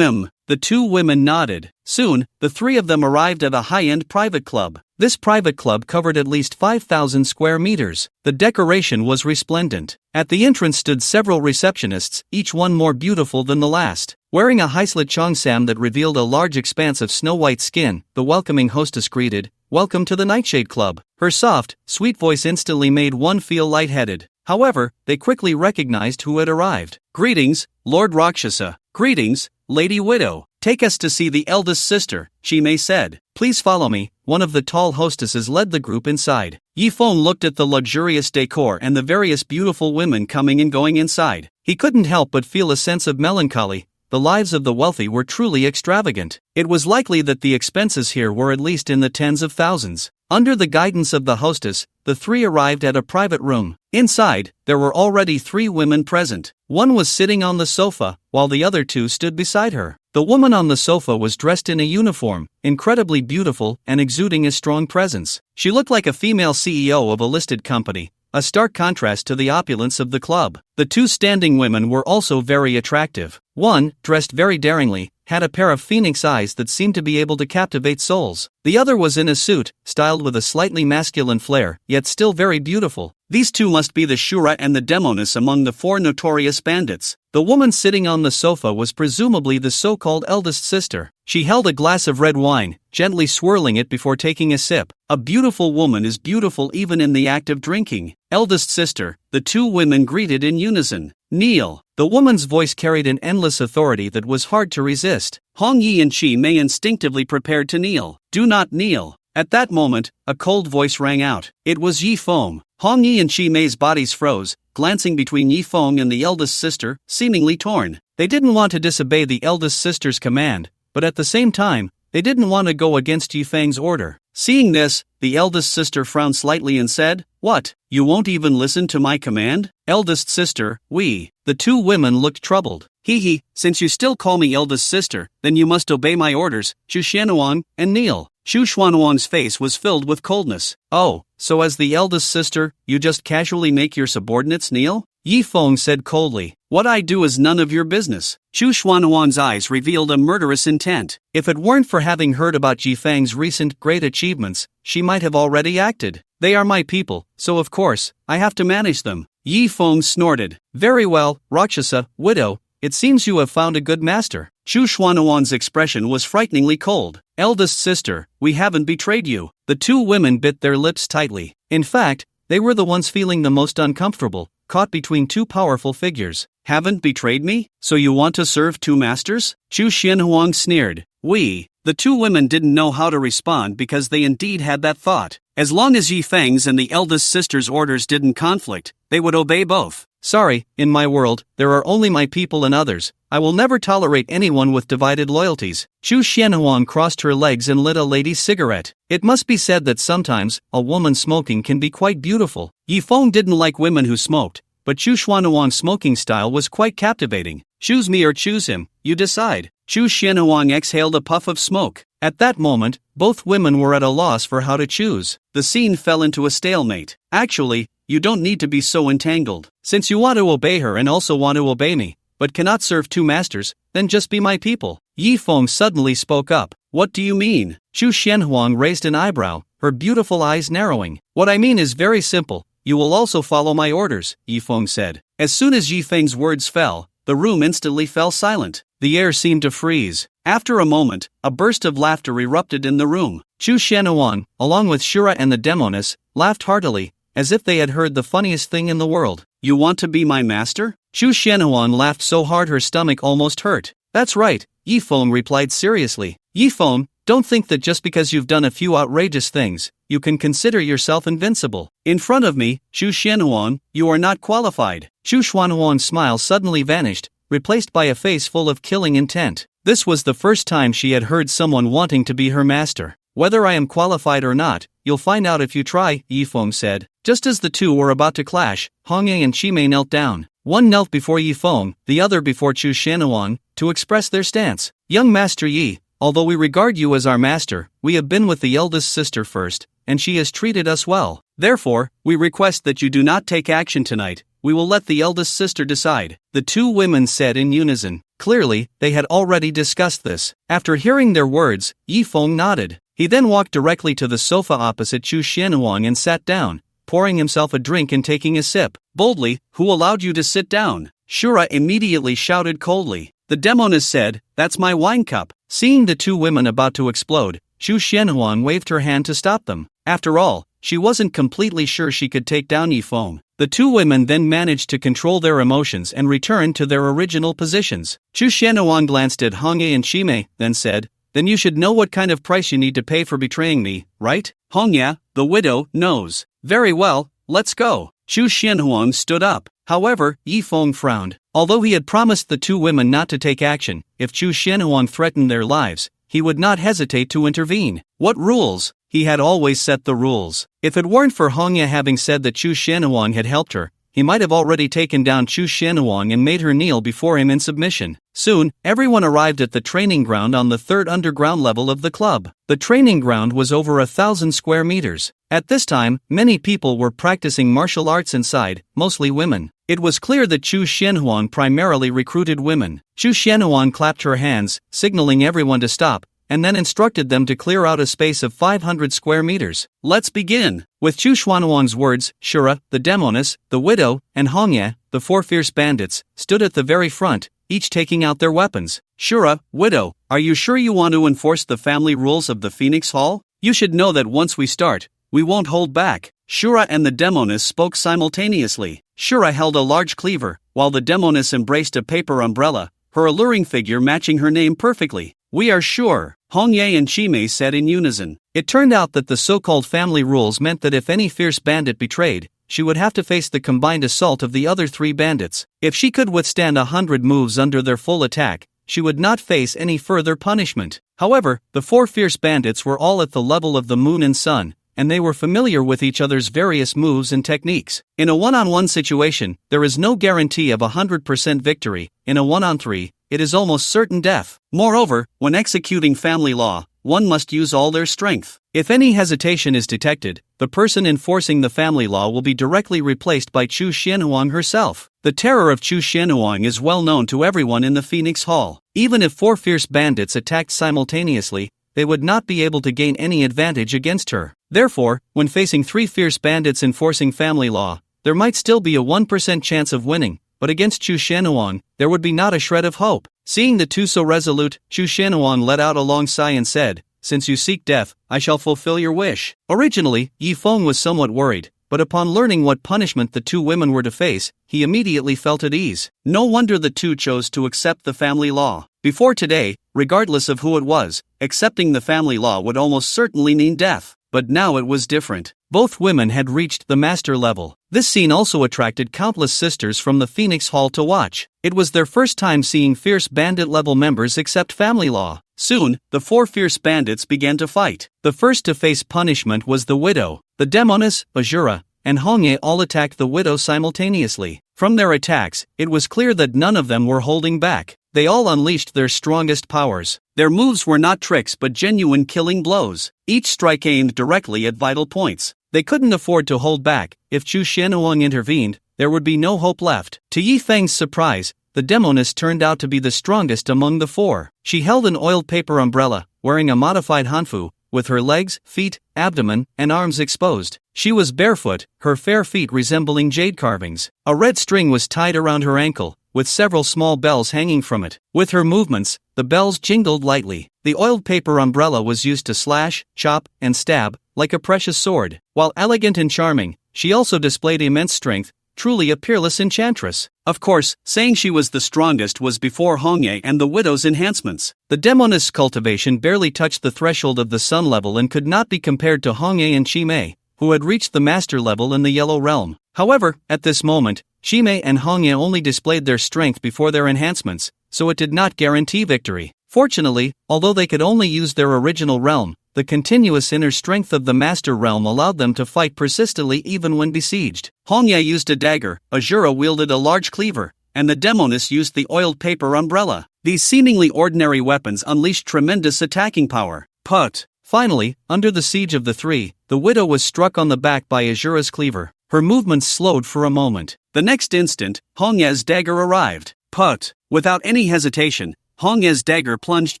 The two women nodded. Soon, the three of them arrived at a high-end private club. This private club covered at least 5,000 square meters. The decoration was resplendent. At the entrance stood several receptionists, each one more beautiful than the last. Wearing a high-slit cheongsam that revealed a large expanse of snow-white skin, the welcoming hostess greeted, "Welcome to the Nightshade Club." Her soft, sweet voice instantly made one feel lightheaded. However, they quickly recognized who had arrived. "Greetings, Lord Rakshasa. Greetings, Lady Widow. Take us to see the eldest sister," Shimei said. "Please follow me." One of the tall hostesses led the group inside. Yifeng looked at the luxurious decor and the various beautiful women coming and going inside. He couldn't help but feel a sense of melancholy. The lives of the wealthy were truly extravagant. It was likely that the expenses here were at least in the tens of thousands. Under the guidance of the hostess, the three arrived at a private room. Inside, there were already 3 women present. One was sitting on the sofa, while the other 2 stood beside her. The woman on the sofa was dressed in a uniform, incredibly beautiful and exuding a strong presence. She looked like a female CEO of a listed company, a stark contrast to the opulence of the club. The 2 standing women were also very attractive. One, dressed very daringly, had a pair of phoenix eyes that seemed to be able to captivate souls. The other was in a suit, styled with a slightly masculine flair, yet still very beautiful. These 2 must be the Shura and the Demoness among the 4 notorious bandits. The woman sitting on the sofa was presumably the so-called eldest sister. She held a glass of red wine, gently swirling it before taking a sip. A beautiful woman is beautiful even in the act of drinking. Eldest sister, the 2 women greeted in unison. Kneel. The woman's voice carried an endless authority that was hard to resist. Hong Yi and Chi Mei instinctively prepared to kneel. Do not kneel. At that moment, a cold voice rang out. It was Yi Feng. Hong Yi and Chi Mei's bodies froze, glancing between Yi Feng and the eldest sister, seemingly torn. They didn't want to disobey the eldest sister's command, but at the same time, they didn't want to go against Yi Feng's order. Seeing this, the eldest sister frowned slightly and said, "What, you won't even listen to my command?" Eldest sister, we. The 2 women looked troubled. Hee, since you still call me eldest sister, then you must obey my orders, Xu Xianhuang, and kneel. Xu Xuanhuang's face was filled with coldness. Oh, so as the eldest sister, you just casually make your subordinates kneel? Yi Feng said coldly. What I do is none of your business. Xu Xuanhuang's eyes revealed a murderous intent. If it weren't for having heard about Yi Feng's recent great achievements, she might have already acted. They are my people, so of course, I have to manage them. Yi Feng snorted. Very well, Rakshasa, widow, it seems you have found a good master. Xu Xuanhuang's expression was frighteningly cold. Eldest sister, we haven't betrayed you. The 2 women bit their lips tightly. In fact, they were the ones feeling the most uncomfortable, caught between 2 powerful figures. Haven't betrayed me? So you want to serve 2 masters? Xu Xianhuang sneered. We. The 2 women didn't know how to respond because they indeed had that thought. As long as Yi Feng's and the eldest sister's orders didn't conflict, they would obey both. Sorry, in my world, there are only my people and others. I will never tolerate anyone with divided loyalties. Xu Xianhuang crossed her legs and lit a lady's cigarette. It must be said that sometimes, a woman smoking can be quite beautiful. Yi Feng didn't like women who smoked, but Xu Xuanhuang's smoking style was quite captivating. Choose me or choose him, you decide. Xu Xianhuang exhaled a puff of smoke. At that moment, both women were at a loss for how to choose. The scene fell into a stalemate. Actually, you don't need to be so entangled. Since you want to obey her and also want to obey me, but cannot serve 2 masters, then just be my people. Yi Feng suddenly spoke up. What do you mean? Xu Xianhuang raised an eyebrow, her beautiful eyes narrowing. What I mean is very simple. You will also follow my orders, Yi Feng said. As soon as Yi Feng's words fell, the room instantly fell silent. The air seemed to freeze. After a moment, a burst of laughter erupted in the room. Xu Xianhuang, along with Shura and the Demoness, laughed heartily, as if they had heard the funniest thing in the world. You want to be my master? Xu Xianhuang laughed so hard her stomach almost hurt. That's right, Yi Feng replied seriously. Yi Feng, don't think that just because you've done a few outrageous things, you can consider yourself invincible. In front of me, Xu Xianhuang, you are not qualified. Xu Xuanhuang's smile suddenly vanished, replaced by a face full of killing intent. This was the first time she had heard someone wanting to be her master. Whether I am qualified or not, you'll find out if you try, Yi Feng said. Just as the 2 were about to clash, Hong Yi and Chi Mei knelt down. One knelt before Yi Feng, the other before Xu Xianhuang, to express their stance. Young Master Yi, although we regard you as our master, we have been with the eldest sister first, and she has treated us well. Therefore, we request that you do not take action tonight. We will let the eldest sister decide. The 2 women said in unison. Clearly, they had already discussed this. After hearing their words, Yi Feng nodded. He then walked directly to the sofa opposite Xu Xianhuang and sat down, pouring himself a drink and taking a sip. Boldly, who allowed you to sit down? Shura immediately shouted coldly. The Demoness said, that's my wine cup. Seeing the 2 women about to explode, Xu Xianhuang waved her hand to stop them. After all, she wasn't completely sure she could take down Yi Feng. The 2 women then managed to control their emotions and return to their original positions. Xu Xianhuang glanced at Hong Yi and Chi Mei, then said, then you should know what kind of price you need to pay for betraying me, right? Hong Yi, the widow, knows. Very well, let's go. Xu Xianhuang stood up. However, Yi Feng frowned. Although he had promised the 2 women not to take action, if Xu Xianhuang threatened their lives, he would not hesitate to intervene. What rules? he had always set the rules. If it weren't for Hongya having said that Chu Xianhuang had helped her, he might have already taken down Chu Xianhuang and made her kneel before him in submission. Soon, everyone arrived at the training ground on the third underground level of the club. The training ground was over 1,000 square meters. At this time, many people were practicing martial arts inside, mostly women. It was clear that Chu Xianhuang primarily recruited women. Chu Xianhuang clapped her hands, signaling everyone to stop, and then instructed them to clear out a space of 500 square meters. Let's begin. With Chu Xuanhuang's words, Shura, the Demoness, the Widow, and Hongye, the 4 fierce bandits, stood at the very front, each taking out their weapons. Shura, Widow, are you sure you want to enforce the family rules of the Phoenix Hall? You should know that once we start, we won't hold back. Shura and the Demoness spoke simultaneously. Shura held a large cleaver, while the Demoness embraced a paper umbrella, her alluring figure matching her name perfectly. We are sure, Hongye and Chimei said in unison. It turned out that the so-called family rules meant that if any fierce bandit betrayed, she would have to face the combined assault of the other 3 bandits. If she could withstand 100 moves under their full attack, she would not face any further punishment. However, the 4 fierce bandits were all at the level of the moon and sun, and they were familiar with each other's various moves and techniques. In a one-on-one situation, there is no guarantee of 100% victory. In a one-on-3, it is almost certain death. Moreover, when executing family law, one must use all their strength. If any hesitation is detected, the person enforcing the family law will be directly replaced by Chu Xianhuang herself. The terror of Chu Xianhuang is well known to everyone in the Phoenix Hall. Even if 4 fierce bandits attacked simultaneously, they would not be able to gain any advantage against her. Therefore, when facing 3 fierce bandits enforcing family law, there might still be a 1% chance of winning, but against Chu Xianhuang, there would be not a shred of hope. Seeing the two so resolute, Chu Xianhuang let out a long sigh and said, "Since you seek death, I shall fulfill your wish." Originally, Yi Feng was somewhat worried, but upon learning what punishment the 2 women were to face, he immediately felt at ease. No wonder the 2 chose to accept the family law. Before today, regardless of who it was, accepting the family law would almost certainly mean death. But now it was different. Both women had reached the master level. This scene also attracted countless sisters from the Phoenix Hall to watch. It was their first time seeing fierce bandit level members accept family law. Soon, the 4 fierce bandits began to fight. The first to face punishment was the Widow. The Demoness, Bajura, and Hongye all attacked the Widow simultaneously. From their attacks, it was clear that none of them were holding back. They all unleashed their strongest powers. Their moves were not tricks but genuine killing blows. Each strike aimed directly at vital points. They couldn't afford to hold back. If Chu Xianhuang intervened, there would be no hope left. To Yi Feng's surprise, the Demoness turned out to be the strongest among the 4. She held an oiled paper umbrella, wearing a modified hanfu, with her legs, feet, abdomen, and arms exposed. She was barefoot, her fair feet resembling jade carvings. A red string was tied around her ankle, with several small bells hanging from it. With her movements, the bells jingled lightly. The oiled paper umbrella was used to slash, chop, and stab, like a precious sword. While elegant and charming, she also displayed immense strength, truly a peerless enchantress. Of course, saying she was the strongest was before Hongye and the Widow's enhancements. The Demoness cultivation barely touched the threshold of the sun level and could not be compared to Hongye and Chimei, who had reached the master level in the Yellow Realm. However, at this moment, Chimei and Hongye only displayed their strength before their enhancements, so it did not guarantee victory. Fortunately, although they could only use their original realm, the continuous inner strength of the master realm allowed them to fight persistently even when besieged. Hongye used a dagger, Azura wielded a large cleaver, and the Demoness used the oiled paper umbrella. These seemingly ordinary weapons unleashed tremendous attacking power. But finally, under the siege of the 3, the Widow was struck on the back by Azura's cleaver. Her movements slowed for a moment. The next instant, Hongye's dagger arrived. But without any hesitation, Hongye's dagger plunged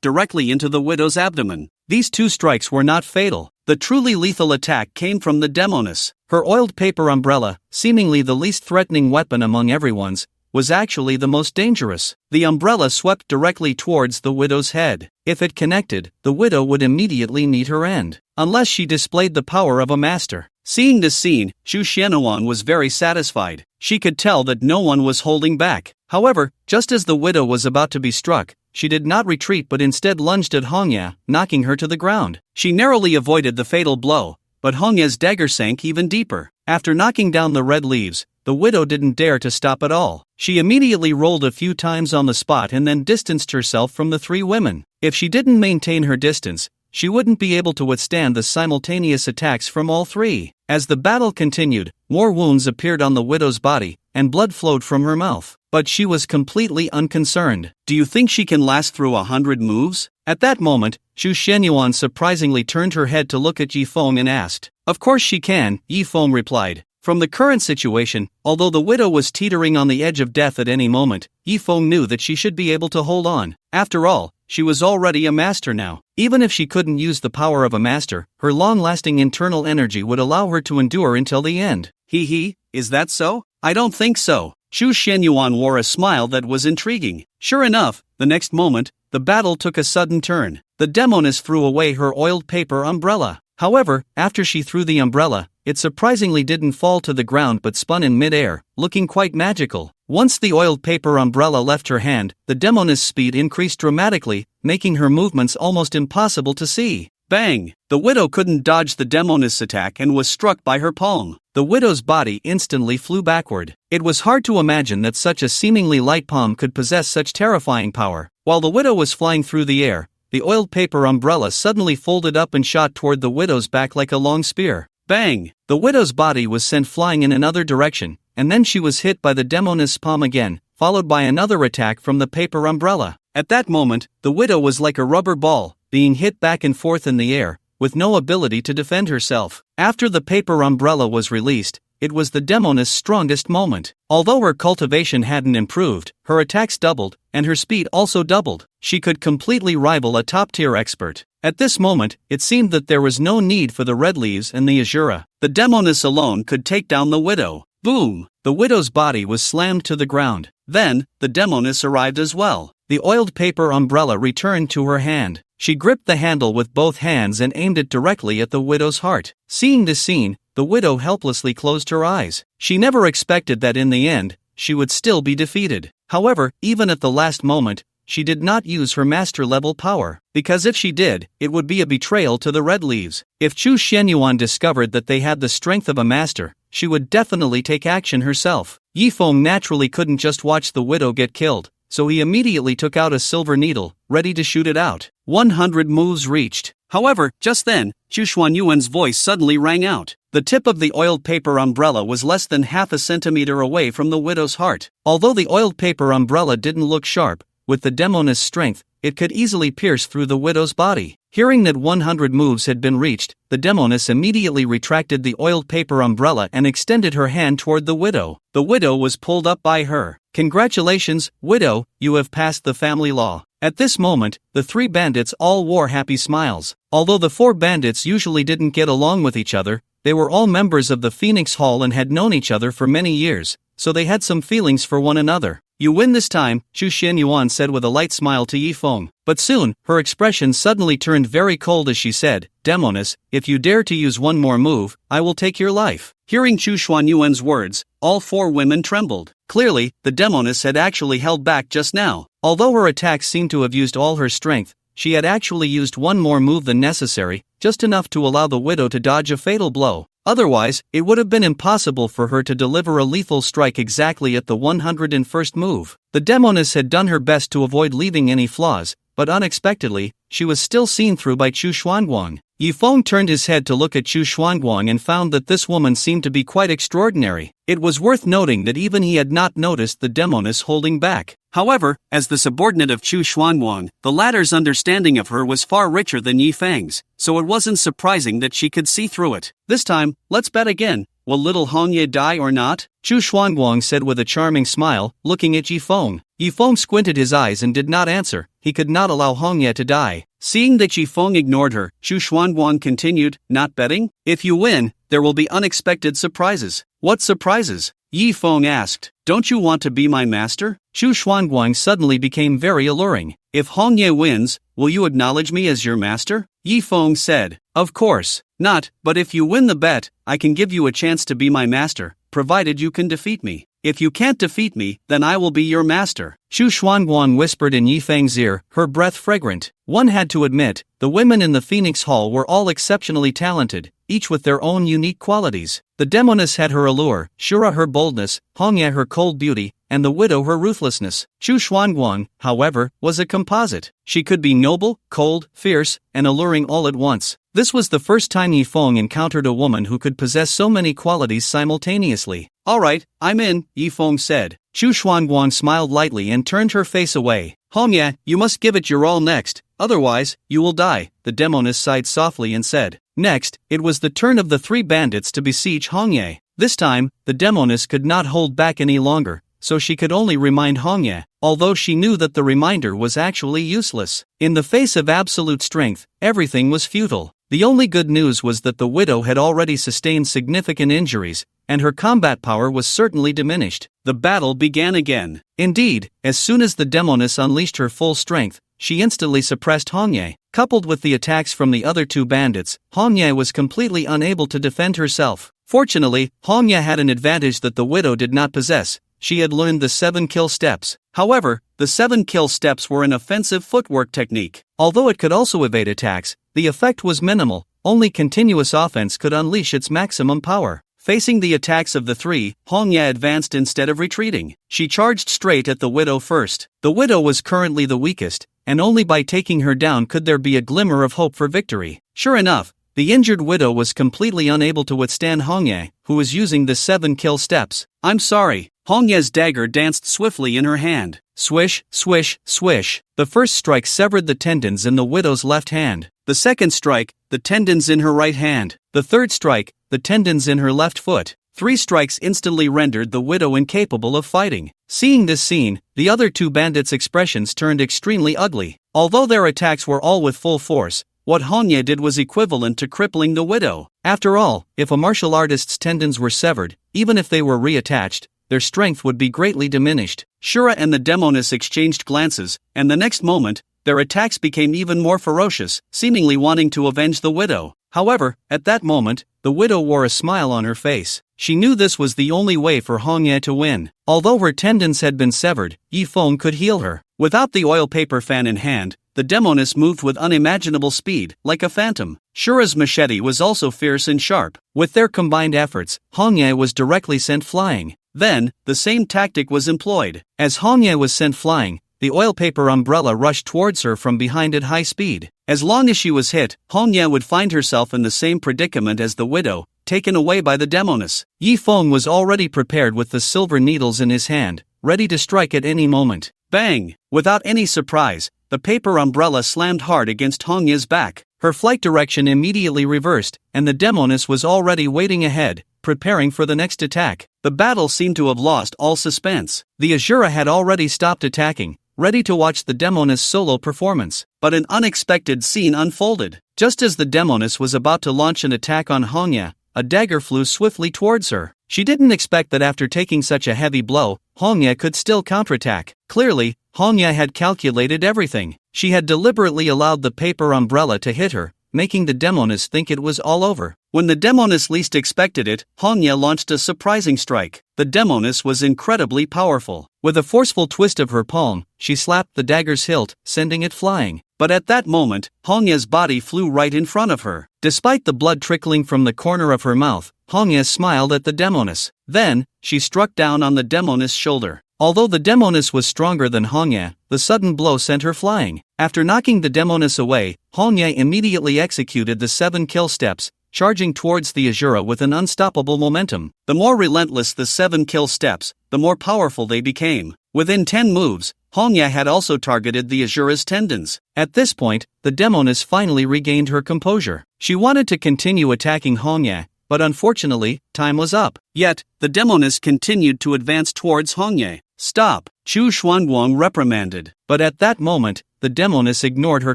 directly into the Widow's abdomen. These 2 strikes were not fatal. The truly lethal attack came from the Demoness. Her oiled paper umbrella, seemingly the least threatening weapon among everyone's, was actually the most dangerous. The umbrella swept directly towards the Widow's head. If it connected, the Widow would immediately meet her end, unless she displayed the power of a master. Seeing this scene, Chu Xianhuang was very satisfied. She could tell that no one was holding back. However, just as the Widow was about to be struck, she did not retreat but instead lunged at Hongye, knocking her to the ground. She narrowly avoided the fatal blow, but Hongye's dagger sank even deeper. After knocking down the red leaves, the Widow didn't dare to stop at all. She immediately rolled a few times on the spot and then distanced herself from the 3 women. If she didn't maintain her distance, she wouldn't be able to withstand the simultaneous attacks from all three. As the battle continued, more wounds appeared on the widow's body, and blood flowed from her mouth. But she was completely unconcerned. Do you think she can last through 100 moves? At that moment, Xu Shenyuan surprisingly turned her head to look at Yi Feng and asked. Of course she can, Yi Feng replied. From the current situation, although the widow was teetering on the edge of death at any moment, Yi Feng knew that she should be able to hold on. After all, she was already a master now. Even if she couldn't use the power of a master, her long-lasting internal energy would allow her to endure until the end. Is that so? I don't think so. Xu Shenyuan wore a smile that was intriguing. Sure enough, the next moment, the battle took a sudden turn. The demoness threw away her oiled paper umbrella. However, after she threw the umbrella, it surprisingly didn't fall to the ground but spun in mid-air, looking quite magical. Once the oiled paper umbrella left her hand, the demoness' speed increased dramatically, making her movements almost impossible to see. Bang! The widow couldn't dodge the demoness' attack and was struck by her palm. The widow's body instantly flew backward. It was hard to imagine that such a seemingly light palm could possess such terrifying power. While the widow was flying through the air, the oiled paper umbrella suddenly folded up and shot toward the widow's back like a long spear. Bang! The widow's body was sent flying in another direction, and then she was hit by the demoness' palm again, followed by another attack from the paper umbrella. At that moment, the widow was like a rubber ball, being hit back and forth in the air, with no ability to defend herself. After the paper umbrella was released, it was the demoness' strongest moment. Although her cultivation hadn't improved, her attacks doubled, and her speed also doubled. She could completely rival a top-tier expert. At this moment, it seemed that there was no need for the red leaves and the azura. The demoness alone could take down the widow. Boom! The widow's body was slammed to the ground. Then, the demoness arrived as well. The oiled paper umbrella returned to her hand. She gripped the handle with both hands and aimed it directly at the widow's heart. Seeing this scene, the widow helplessly closed her eyes. She never expected that in the end, she would still be defeated. However, even at the last moment, she did not use her master-level power, because if she did, it would be a betrayal to the red leaves. If Xu Shenyuan discovered that they had the strength of a master, she would definitely take action herself. Yi Feng naturally couldn't just watch the widow get killed, so he immediately took out a silver needle, ready to shoot it out. 100 moves reached. However, just then, Xu Xuanyuan's voice suddenly rang out. The tip of the oiled paper umbrella was less than half a centimeter away from the widow's heart. Although the oiled paper umbrella didn't look sharp, with the demoness' strength, it could easily pierce through the widow's body. Hearing that 100 moves had been reached, the demoness immediately retracted the oiled paper umbrella and extended her hand toward the widow. The widow was pulled up by her. "Congratulations, widow, you have passed the family law." At this moment, the three bandits all wore happy smiles. Although the four bandits usually didn't get along with each other, they were all members of the Phoenix Hall and had known each other for many years, so they had some feelings for one another. "You win this time," Xu Shenyuan said with a light smile to Yi Feng. But soon, her expression suddenly turned very cold as she said, "Demoness, if you dare to use one more move, I will take your life." Hearing Xu Xuanyuan's words, all four women trembled. Clearly, the demoness had actually held back just now. Although her attacks seemed to have used all her strength, she had actually used one more move than necessary, just enough to allow the widow to dodge a fatal blow. Otherwise, it would have been impossible for her to deliver a lethal strike exactly at the 101st move. The demoness had done her best to avoid leaving any flaws, but unexpectedly, she was still seen through by Chu Xuanguang. Yi Feng turned his head to look at Chu Xuanguang and found that this woman seemed to be quite extraordinary. It was worth noting that even he had not noticed the demoness holding back. However, as the subordinate of Chu Xuanguang, the latter's understanding of her was far richer than Yi Feng's, so it wasn't surprising that she could see through it. "This time, let's bet again. Will little Hongye die or not?" Chu Xuanguang said with a charming smile, looking at Yi Feng. Yi Feng squinted his eyes and did not answer. He could not allow Hongye to die. Seeing that Yi Feng ignored her, Chu Xuanguang continued, "Not betting? If you win, there will be unexpected surprises." "What surprises?" Yi Feng asked. "Don't you want to be my master?" Chu Xuanguang suddenly became very alluring. "If Hongye wins, will you acknowledge me as your master?" Yi Feng said. "Of course not, but if you win the bet, I can give you a chance to be my master, provided you can defeat me. If you can't defeat me, then I will be your master." Chu Xuanguang whispered in Yi Feng's ear, her breath fragrant. One had to admit, the women in the Phoenix Hall were all exceptionally talented, each with their own unique qualities. The demoness had her allure, Shura her boldness, Hongye her cold beauty, and the widow her ruthlessness. Chu Xuanguang, however, was a composite. She could be noble, cold, fierce, and alluring all at once. This was the first time Yi Feng encountered a woman who could possess so many qualities simultaneously. "Alright, I'm in," Yi Feng said. Chu Xuanguang smiled lightly and turned her face away. "Hongye, you must give it your all next, otherwise, you will die," the demoness sighed softly and said. Next, it was the turn of the three bandits to besiege Hongye. This time, the demoness could not hold back any longer, so she could only remind Hongye, although she knew that the reminder was actually useless. In the face of absolute strength, everything was futile. The only good news was that the widow had already sustained significant injuries, and her combat power was certainly diminished. The battle began again. Indeed, as soon as the demoness unleashed her full strength, she instantly suppressed Hongye. Coupled with the attacks from the other two bandits, Hongye was completely unable to defend herself. Fortunately, Hongye had an advantage that the widow did not possess. She had learned the 7 kill steps. However, the 7 kill steps were an offensive footwork technique. Although it could also evade attacks, the effect was minimal. Only continuous offense could unleash its maximum power. Facing the attacks of the three, Hongye advanced instead of retreating. She charged straight at the widow first. The widow was currently the weakest, and only by taking her down could there be a glimmer of hope for victory. Sure enough, the injured widow was completely unable to withstand Hongye, who was using the 7 kill steps. "I'm sorry." Hongye's dagger danced swiftly in her hand. Swish, swish, swish. The first strike severed the tendons in the widow's left hand. The second strike, the tendons in her right hand. The third strike, the tendons in her left foot. 3 strikes instantly rendered the widow incapable of fighting. Seeing this scene, the other two bandits' expressions turned extremely ugly. Although their attacks were all with full force, what Hongye did was equivalent to crippling the widow. After all, if a martial artist's tendons were severed, even if they were reattached, their strength would be greatly diminished. Shura and the demoness exchanged glances, and the next moment, their attacks became even more ferocious, seemingly wanting to avenge the widow. However, at that moment, the widow wore a smile on her face. She knew this was the only way for Hongye to win. Although her tendons had been severed, Yi Feng could heal her. Without the oil paper fan in hand, the demoness moved with unimaginable speed, like a phantom. Shura's machete was also fierce and sharp. With their combined efforts, Hongye was directly sent flying. Then, the same tactic was employed. As Hongye was sent flying, the oil paper umbrella rushed towards her from behind at high speed. As long as she was hit, Hongye would find herself in the same predicament as the widow, taken away by the demoness. Yi Feng was already prepared with the silver needles in his hand, ready to strike at any moment. Bang! Without any surprise, the paper umbrella slammed hard against Hongye's back. Her flight direction immediately reversed, and the demoness was already waiting ahead, preparing for the next attack. The battle seemed to have lost all suspense. The Asura had already stopped attacking, ready to watch the demoness' solo performance. But an unexpected scene unfolded. Just as the demoness was about to launch an attack on Hongye, a dagger flew swiftly towards her. She didn't expect that after taking such a heavy blow, Hongye could still counterattack. Clearly, Hongye had calculated everything. She had deliberately allowed the paper umbrella to hit her, making the demoness think it was all over. When the demoness least expected it, Hongye launched a surprising strike. The demoness was incredibly powerful. With a forceful twist of her palm, she slapped the dagger's hilt, sending it flying. But at that moment, Hongye's body flew right in front of her. Despite the blood trickling from the corner of her mouth, Hongye smiled at the demoness. Then, she struck down on the demoness' shoulder. Although the demoness was stronger than Hongye, the sudden blow sent her flying. After knocking the demoness away, Hongye immediately executed the 7 kill steps, charging towards the Asura with an unstoppable momentum. The more relentless the 7 kill steps, the more powerful they became. Within 10 moves, Hongye had also targeted the Asura's tendons. At this point, the demoness finally regained her composure. She wanted to continue attacking Hongye, but unfortunately, time was up. Yet, the demoness continued to advance towards Hongye. "Stop!" Chu Xuanguang reprimanded. But at that moment, the demoness ignored her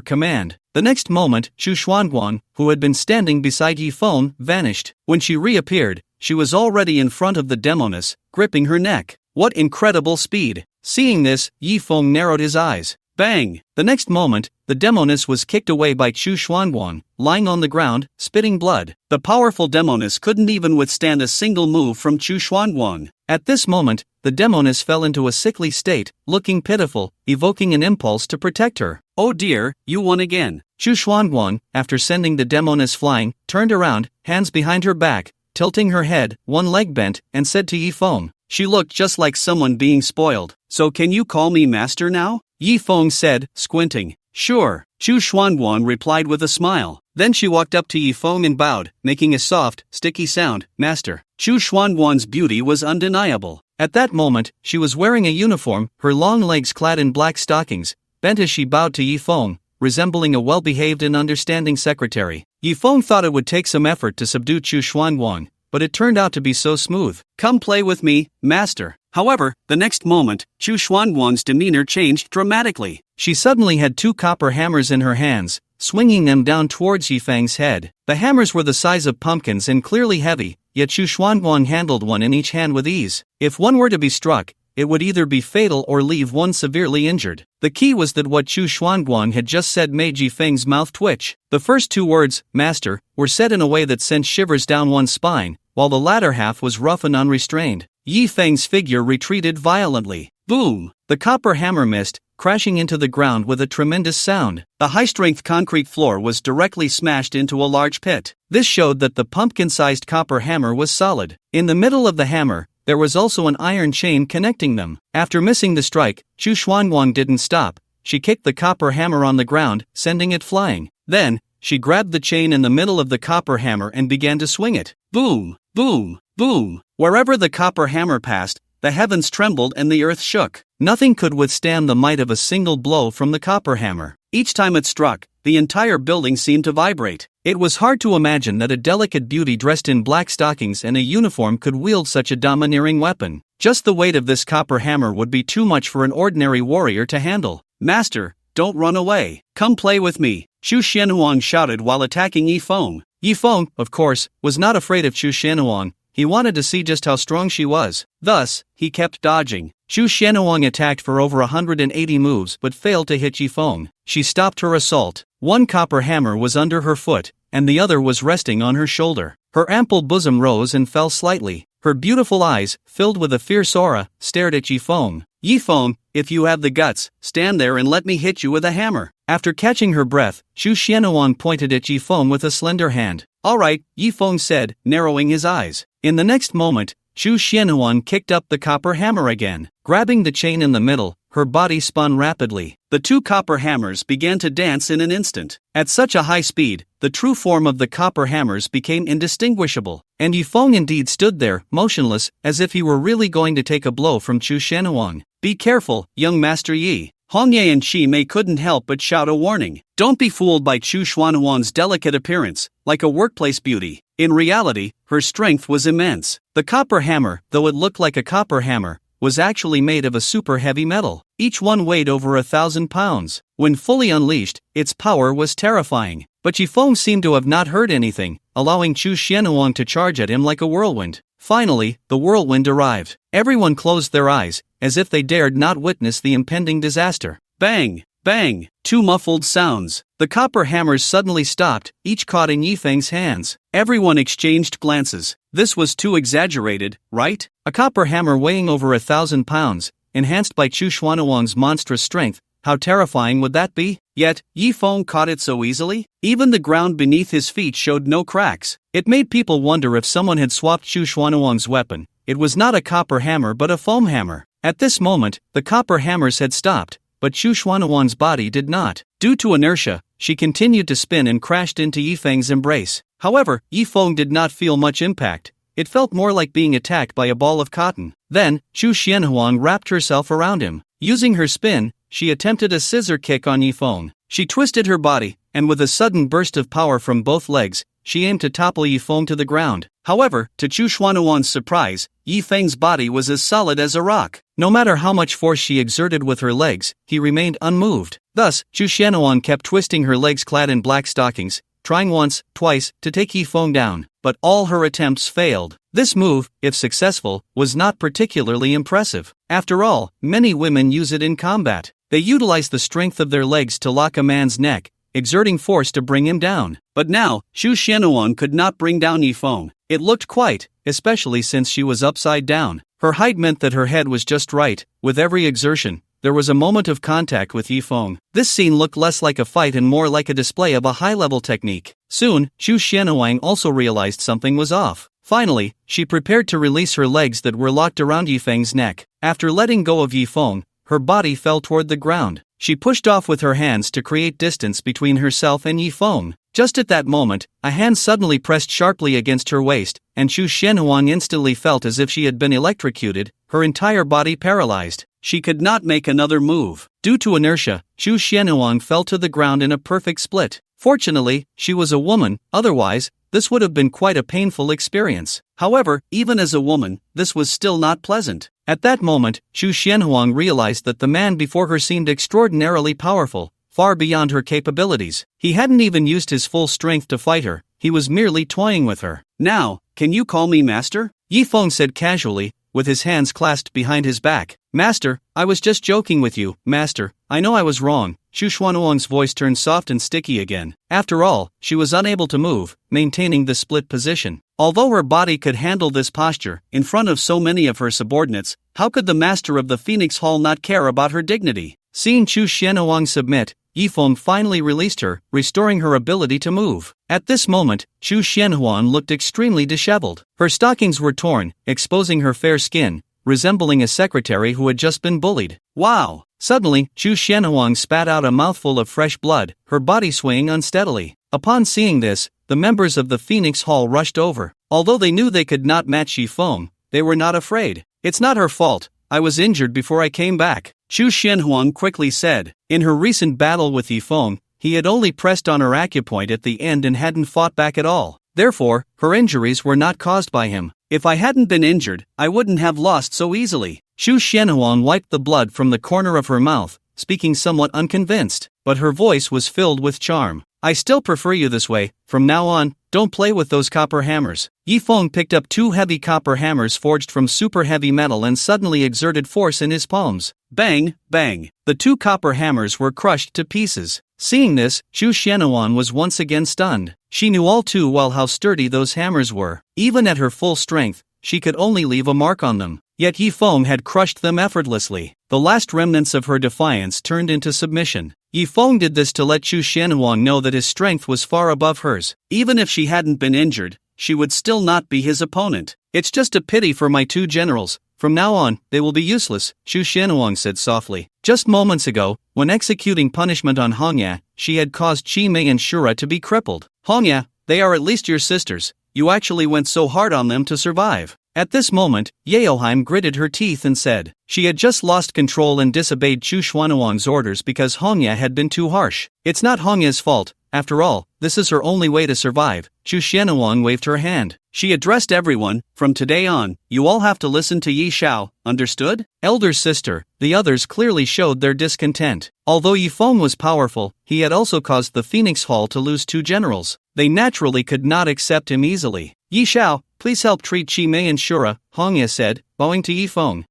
command. The next moment, Chu Xuanguang, who had been standing beside Yi Feng, vanished. When she reappeared, she was already in front of the demoness, gripping her neck. What incredible speed! Seeing this, Yi Feng narrowed his eyes. Bang! The next moment, the demoness was kicked away by Chu Xuanguang, lying on the ground, spitting blood. The powerful demoness couldn't even withstand a single move from Chu Xuanguang. At this moment, the demoness fell into a sickly state, looking pitiful, evoking an impulse to protect her. "Oh dear, you won again." Chu Xuanguang, after sending the demoness flying, turned around, hands behind her back, tilting her head, one leg bent, and said to Yi Feng, She looked just like someone being spoiled. "So can you call me master now?" Yi Feng said, squinting. "Sure," Chu Xuanguan replied with a smile. Then she walked up to Yi Feng and bowed, making a soft, sticky sound. "Master." Chu Xuanguan's beauty was undeniable. At that moment, she was wearing a uniform, her long legs clad in black stockings, bent as she bowed to Yi Feng, resembling a well-behaved and understanding secretary. Yi Feng thought it would take some effort to subdue Chu Xuanguan, but it turned out to be so smooth. "Come play with me, master." However, the next moment, Chu Xuanguan's demeanor changed dramatically. She suddenly had 2 copper hammers in her hands, swinging them down towards Yi Feng's head. The hammers were the size of pumpkins and clearly heavy, yet Chu Xuanguan handled one in each hand with ease. If one were to be struck, it would either be fatal or leave one severely injured. The key was that what Chu Xuanguan had just said made Yi Feng's mouth twitch. The first 2 words, "master," were said in a way that sent shivers down one's spine, while the latter half was rough and unrestrained. Yi Feng's figure retreated violently. Boom! The copper hammer missed, crashing into the ground with a tremendous sound. The high-strength concrete floor was directly smashed into a large pit. This showed that the pumpkin-sized copper hammer was solid. In the middle of the hammer, there was also an iron chain connecting them. After missing the strike, Chu Xuanguan didn't stop. She kicked the copper hammer on the ground, sending it flying. Then, she grabbed the chain in the middle of the copper hammer and began to swing it. Boom! Boom! Boom! Wherever the copper hammer passed, the heavens trembled and the earth shook. Nothing could withstand the might of a single blow from the copper hammer. Each time it struck, the entire building seemed to vibrate. It was hard to imagine that a delicate beauty dressed in black stockings and a uniform could wield such a domineering weapon. Just the weight of this copper hammer would be too much for an ordinary warrior to handle. "Master, don't run away. Come play with me," Chu Xianhuang shouted while attacking Yi Feng. Yi Feng, of course, was not afraid of Chu Xianhuang. He wanted to see just how strong she was. Thus, he kept dodging. Chu Xianhuang attacked for over 180 moves but failed to hit Yi Feng. She stopped her assault. One copper hammer was under her foot, and the other was resting on her shoulder. Her ample bosom rose and fell slightly. Her beautiful eyes, filled with a fierce aura, stared at Yi Feng. "Yi Feng, if you have the guts, stand there and let me hit you with a hammer." After catching her breath, Chu Xianhuang pointed at Yi Feng with a slender hand. "All right," Yi Feng said, narrowing his eyes. In the next moment, Chu Xianhuang kicked up the copper hammer again. Grabbing the chain in the middle, her body spun rapidly. The 2 copper hammers began to dance in an instant. At such a high speed, the true form of the copper hammers became indistinguishable, and Yi Feng indeed stood there, motionless, as if he were really going to take a blow from Chu Xianhuang. "Be careful, young Master Yi." Hong Ye and Shi Mei couldn't help but shout a warning. Don't be fooled by Chu Xuanhuang's delicate appearance, like a workplace beauty. In reality, her strength was immense. The copper hammer, though it looked like a copper hammer, was actually made of a super heavy metal. Each one weighed over 1,000 pounds. When fully unleashed, its power was terrifying. But Yi Feng seemed to have not heard anything, allowing Chu Xianhuang to charge at him like a whirlwind. Finally, the whirlwind arrived. Everyone closed their eyes, as if they dared not witness the impending disaster. Bang! Bang! 2 muffled sounds. The copper hammers suddenly stopped, each caught in Yi Feng's hands. Everyone exchanged glances. This was too exaggerated, right? A copper hammer weighing over 1,000 pounds, enhanced by Chu Xuanhuang's monstrous strength. How terrifying would that be? Yet, Yi Feng caught it so easily? Even the ground beneath his feet showed no cracks. It made people wonder if someone had swapped Chu Xuanhuang's weapon. It was not a copper hammer but a foam hammer. At this moment, the copper hammers had stopped, but Chu Xuanhuang's body did not. Due to inertia, she continued to spin and crashed into Yi Feng's embrace. However, Yi Feng did not feel much impact. It felt more like being attacked by a ball of cotton. Then, Chu Xianhuang wrapped herself around him. Using her spin, she attempted a scissor kick on Yi Feng. She twisted her body, and with a sudden burst of power from both legs, she aimed to topple Yi Feng to the ground. However, to Chu Xuanhuang's surprise, Yi Feng's body was as solid as a rock. No matter how much force she exerted with her legs, he remained unmoved. Thus, Chu Xianhuang kept twisting her legs clad in black stockings, trying once, twice, to take Yi Feng down, but all her attempts failed. This move, if successful, was not particularly impressive. After all, many women use it in combat. They utilize the strength of their legs to lock a man's neck, exerting force to bring him down. But now, Chu Xianhuang could not bring down Yi Feng. It looked quite, especially since she was upside down. Her height meant that her head was just right. With every exertion, there was a moment of contact with Yi Feng. This scene looked less like a fight and more like a display of a high-level technique. Soon, Chu Xianhuang also realized something was off. Finally, she prepared to release her legs that were locked around Yifeng's neck. After letting go of Yifeng, her body fell toward the ground. She pushed off with her hands to create distance between herself and Yifeng. Just at that moment, a hand suddenly pressed sharply against her waist, and Chu Xianhuang instantly felt as if she had been electrocuted, her entire body paralyzed. She could not make another move. Due to inertia, Chu Xianhuang fell to the ground in a perfect split. Fortunately, she was a woman, otherwise, this would have been quite a painful experience. However, even as a woman, this was still not pleasant. At that moment, Chu Xianhuang realized that the man before her seemed extraordinarily powerful, far beyond her capabilities. He hadn't even used his full strength to fight her, he was merely toying with her. "Now, can you call me master?" Yifeng said casually, with his hands clasped behind his back. "Master, I was just joking with you, master, I know I was wrong." Chu Xuanhuang's voice turned soft and sticky again. After all, she was unable to move, maintaining the split position. Although her body could handle this posture, in front of so many of her subordinates, how could the master of the Phoenix Hall not care about her dignity? Seeing Chu Xianhuang submit, Yifeng finally released her, restoring her ability to move. At this moment, Chu Xianhuang looked extremely disheveled. Her stockings were torn, exposing her fair skin, resembling a secretary who had just been bullied. "Wow!" Suddenly, Chu Xianhuang spat out a mouthful of fresh blood, her body swaying unsteadily. Upon seeing this, the members of the Phoenix Hall rushed over. Although they knew they could not match Yifeng, they were not afraid. "It's not her fault, I was injured before I came back," Chu Xianhuang quickly said. In her recent battle with Yifeng, he had only pressed on her acupoint at the end and hadn't fought back at all. Therefore, her injuries were not caused by him. "If I hadn't been injured, I wouldn't have lost so easily." Chu Xianhuang wiped the blood from the corner of her mouth, speaking somewhat unconvinced, but her voice was filled with charm. "I still prefer you this way. From now on, don't play with those copper hammers." Yifeng picked up 2 heavy copper hammers forged from super heavy metal and suddenly exerted force in his palms. Bang, bang. The 2 copper hammers were crushed to pieces. Seeing this, Chu Xianhuang was once again stunned. She knew all too well how sturdy those hammers were. Even at her full strength, she could only leave a mark on them. Yet Yifeng had crushed them effortlessly. The last remnants of her defiance turned into submission. Yifeng did this to let Chu Xianhuang know that his strength was far above hers. Even if she hadn't been injured, she would still not be his opponent. "It's just a pity for my 2 generals. From now on, they will be useless," Chu Xianhuang said softly. Just moments ago, when executing punishment on Hongya, she had caused Chi Mei and Shura to be crippled. "Hongya, they are at least your sisters. You actually went so hard on them to survive." At this moment, Yeoheim gritted her teeth and said, she had just lost control and disobeyed Chu Xuanhuang's orders because Hongya had been too harsh. "It's not Hongya's fault. After all, this is her only way to survive." Chu Xianhuang waved her hand. She addressed everyone. "From today on, you all have to listen to Yi Xiao, understood?" Elder sister, the others clearly showed their discontent. Although Yifeng was powerful, he had also caused the Phoenix Hall to lose 2 generals. They naturally could not accept him easily. "Yi Xiao, please help treat Chi Mei and Shura," Hongya said, bowing to Yifeng.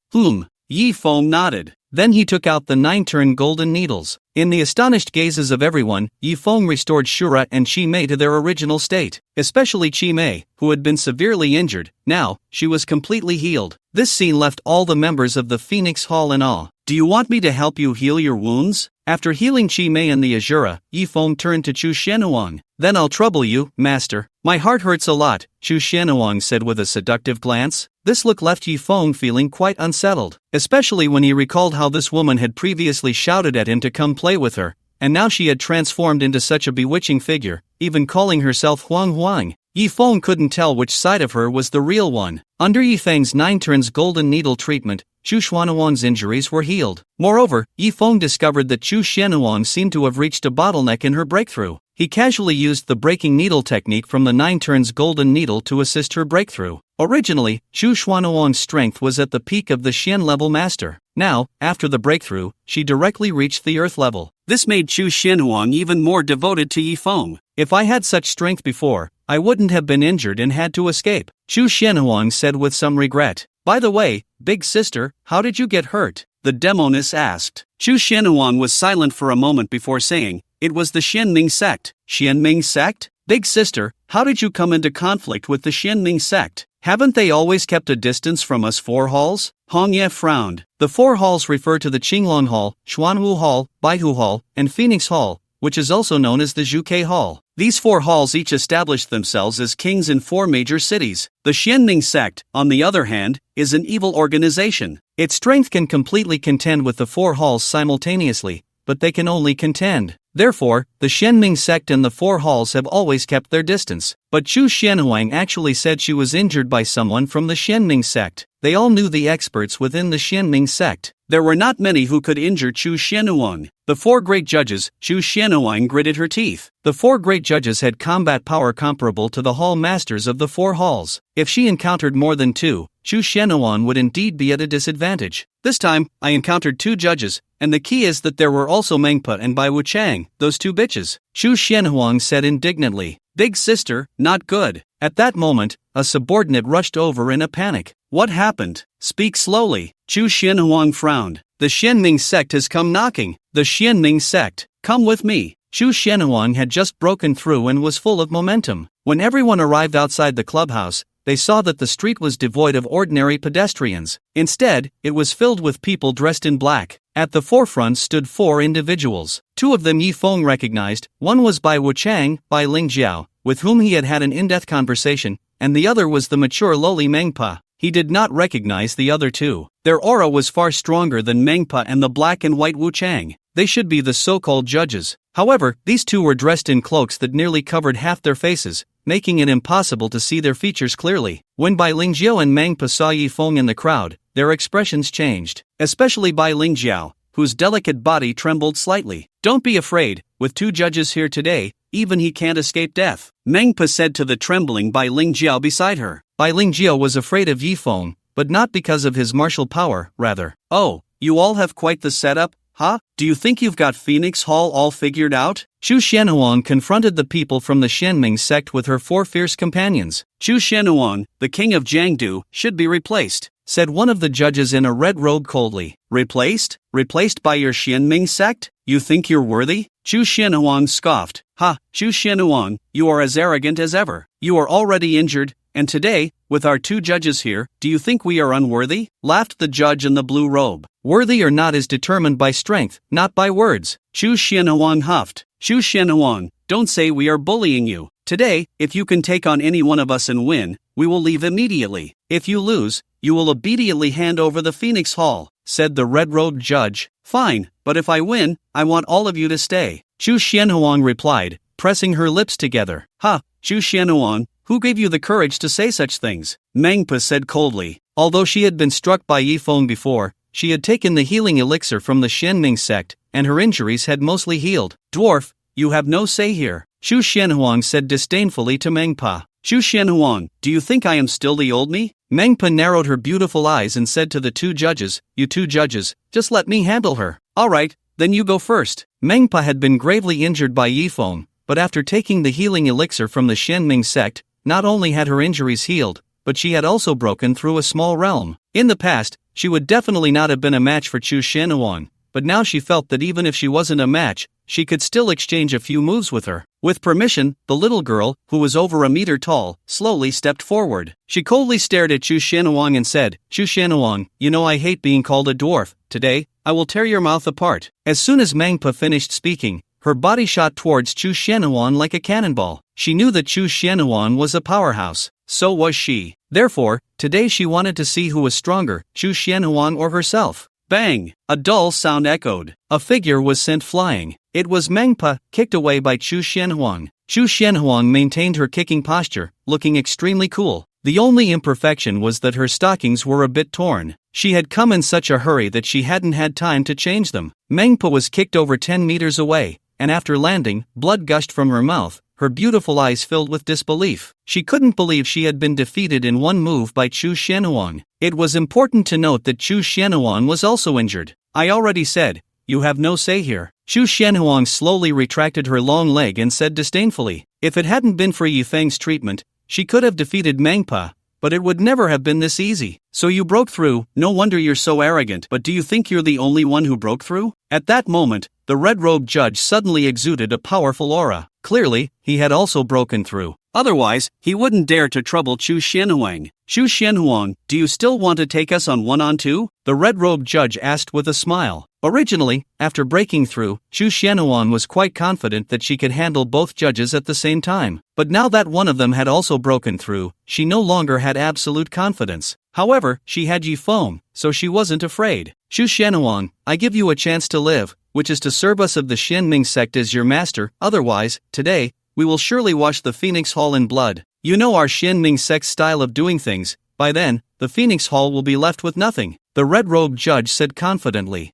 Yifeng nodded. Then he took out the 9-turn golden needles. In the astonished gazes of everyone, Yifeng restored Shura and Chi Mei to their original state. Especially Chi Mei, who had been severely injured. Now, she was completely healed. This scene left all the members of the Phoenix Hall in awe. "Do you want me to help you heal your wounds?" After healing Chi Mei and the Azura, Yifeng turned to Chu Xianhuang. "Then I'll trouble you, master. My heart hurts a lot," Chu Xianhuang said with a seductive glance. This look left Yifeng feeling quite unsettled, especially when he recalled how this woman had previously shouted at him to come play with her, and now she had transformed into such a bewitching figure, even calling herself Huang Huang. Yifeng couldn't tell which side of her was the real one. Under Yifeng's 9 turns golden needle treatment, Chu Xuanhuang's injuries were healed. Moreover, Yifeng discovered that Chu Xianhuang seemed to have reached a bottleneck in her breakthrough. He casually used the breaking needle technique from the 9 turns golden needle to assist her breakthrough. Originally, Chu Xuanhuang's strength was at the peak of the Xian level master. Now, after the breakthrough, she directly reached the earth level. This made Chu Xianhuang even more devoted to Yifeng. "If I had such strength before, I wouldn't have been injured and had to escape," Chu Xianhuang said with some regret. "By the way, big sister, how did you get hurt?" the demoness asked. Chu Xianhuang was silent for a moment before saying, "It was the Xianming sect." "Xianming sect? Big sister, how did you come into conflict with the Xianming sect? Haven't they always kept a distance from us 4 halls? Hongya frowned. The 4 halls refer to the Qinglong Hall, Xuanwu Hall, Baihu Hall, and Phoenix Hall, which is also known as the Zhuke Hall. These 4 halls each established themselves as kings in 4 major cities. The Xianming sect, on the other hand, is an evil organization. Its strength can completely contend with the 4 halls simultaneously, but they can only contend. Therefore, the Xianming sect and the 4 halls have always kept their distance. But Chu Xianhuang actually said she was injured by someone from the Xianming sect. They all knew the experts within the Xianming sect. There were not many who could injure Chu Xianhuang. The 4 great judges, Chu Xianhuang gritted her teeth. The 4 great judges had combat power comparable to the hall masters of the 4 halls. If she encountered more than 2, Chu Xianhuang would indeed be at a disadvantage. This time, I encountered 2 judges, and the key is that there were also Mengpa and Bai Wuchang, those 2 bitches. Chu Xianhuang said indignantly. Big sister, not good. At that moment, a subordinate rushed over in a panic. What happened? Speak slowly. Chu Xianhuang frowned. The Xianming sect has come knocking. The Xianming sect. Come with me. Chu Xianhuang had just broken through and was full of momentum. When everyone arrived outside the clubhouse, they saw that the street was devoid of ordinary pedestrians. Instead, it was filled with people dressed in black. At the forefront stood 4 individuals. 2 of them Yi Feng recognized. One was Bai Wuchang, Bai Lingjiao, with whom he had had an in-depth conversation, and the other was the mature lowly Mengpa. He did not recognize the other 2. Their aura was far stronger than Mengpa and the black and white Wuchang. They should be the so-called judges. However, these 2 were dressed in cloaks that nearly covered half their faces, making it impossible to see their features clearly. When Bai Lingjiao and Mengpa saw Yi Feng in the crowd, their expressions changed, especially Bai Lingjiao, whose delicate body trembled slightly. Don't be afraid, with 2 judges here today, even he can't escape death, Mengpa said to the trembling Bai Lingjiao beside her. Bai Lingjiao was afraid of Yi Feng, but not because of his martial power, rather. Oh, you all have quite the setup, huh? Do you think you've got Phoenix Hall all figured out? Chu Xianhuang confronted the people from the Xianming sect with her 4 fierce companions. Chu Xianhuang, the king of Jiangdu, should be replaced, said one of the judges in a red robe coldly. Replaced? Replaced by your Xianming sect? You think you're worthy? Chu Xianhuang scoffed. Ha, Chu Xianhuang, you are as arrogant as ever. You are already injured, and today, with our 2 judges here, do you think we are unworthy? Laughed the judge in the blue robe. Worthy or not is determined by strength, not by words. Chu Xianhuang huffed. Chu Xianhuang, don't say we are bullying you. Today, if you can take on any one of us and win, we will leave immediately. If you lose, you will immediately hand over the Phoenix Hall, said the red-robed judge. Fine, but if I win, I want all of you to stay. Chu Xianhuang replied, pressing her lips together. Ha, Chu Xianhuang, who gave you the courage to say such things? Mengpa said coldly. Although she had been struck by Yi Feng before, she had taken the healing elixir from the Xianming sect, and her injuries had mostly healed. Dwarf, you have no say here, Chu Xianhuang said disdainfully to Mengpa. Chu Xianhuang, do you think I am still the old me? Mengpa narrowed her beautiful eyes and said to the 2 judges, you 2 judges, just let me handle her. Alright, then you go first. Mengpa had been gravely injured by Yi Feng, but after taking the healing elixir from the Xianming sect, not only had her injuries healed, but she had also broken through a small realm. In the past, she would definitely not have been a match for Chu Xianhuang, but now she felt that even if she wasn't a match, she could still exchange a few moves with her. With permission, the little girl, who was over a meter tall, slowly stepped forward. She coldly stared at Chu Xianhuang and said, Chu Xianhuang, you know I hate being called a dwarf. Today, I will tear your mouth apart. As soon as Mengpa finished speaking, her body shot towards Chu Xianhuang like a cannonball. She knew that Chu Xianhuang was a powerhouse. So was she. Therefore, today she wanted to see who was stronger, Chu Xianhuang or herself. Bang! A dull sound echoed. A figure was sent flying. It was Mengpa, kicked away by Chu Xianhuang. Chu Xianhuang maintained her kicking posture, looking extremely cool. The only imperfection was that her stockings were a bit torn. She had come in such a hurry that she hadn't had time to change them. Mengpa was kicked over 10 meters away, and after landing, blood gushed from her mouth. Her beautiful eyes filled with disbelief. She couldn't believe she had been defeated in one move by Chu Xianhuang. It was important to note that Chu Xianhuang was also injured. I already said, you have no say here. Chu Xianhuang slowly retracted her long leg and said disdainfully, if it hadn't been for Yi Feng's treatment, she could have defeated Mengpa, but it would never have been this easy. So you broke through, no wonder you're so arrogant. But do you think you're the only one who broke through? At that moment, the red-robed judge suddenly exuded a powerful aura. Clearly, he had also broken through. Otherwise, he wouldn't dare to trouble Chu Xianhuang. Chu Xianhuang, do you still want to take us on 1-on-2? The red-robed judge asked with a smile. Originally, after breaking through, Chu Xianhuan was quite confident that she could handle both judges at the same time. But now that one of them had also broken through, she no longer had absolute confidence. However, she had Yi Feng, so she wasn't afraid. Chu Xianhuan, I give you a chance to live, which is to serve us of the Xianming sect as your master, otherwise, today, we will surely wash the Phoenix Hall in blood. You know our Xianming sect's style of doing things. By then, the Phoenix Hall will be left with nothing, the red-robed judge said confidently.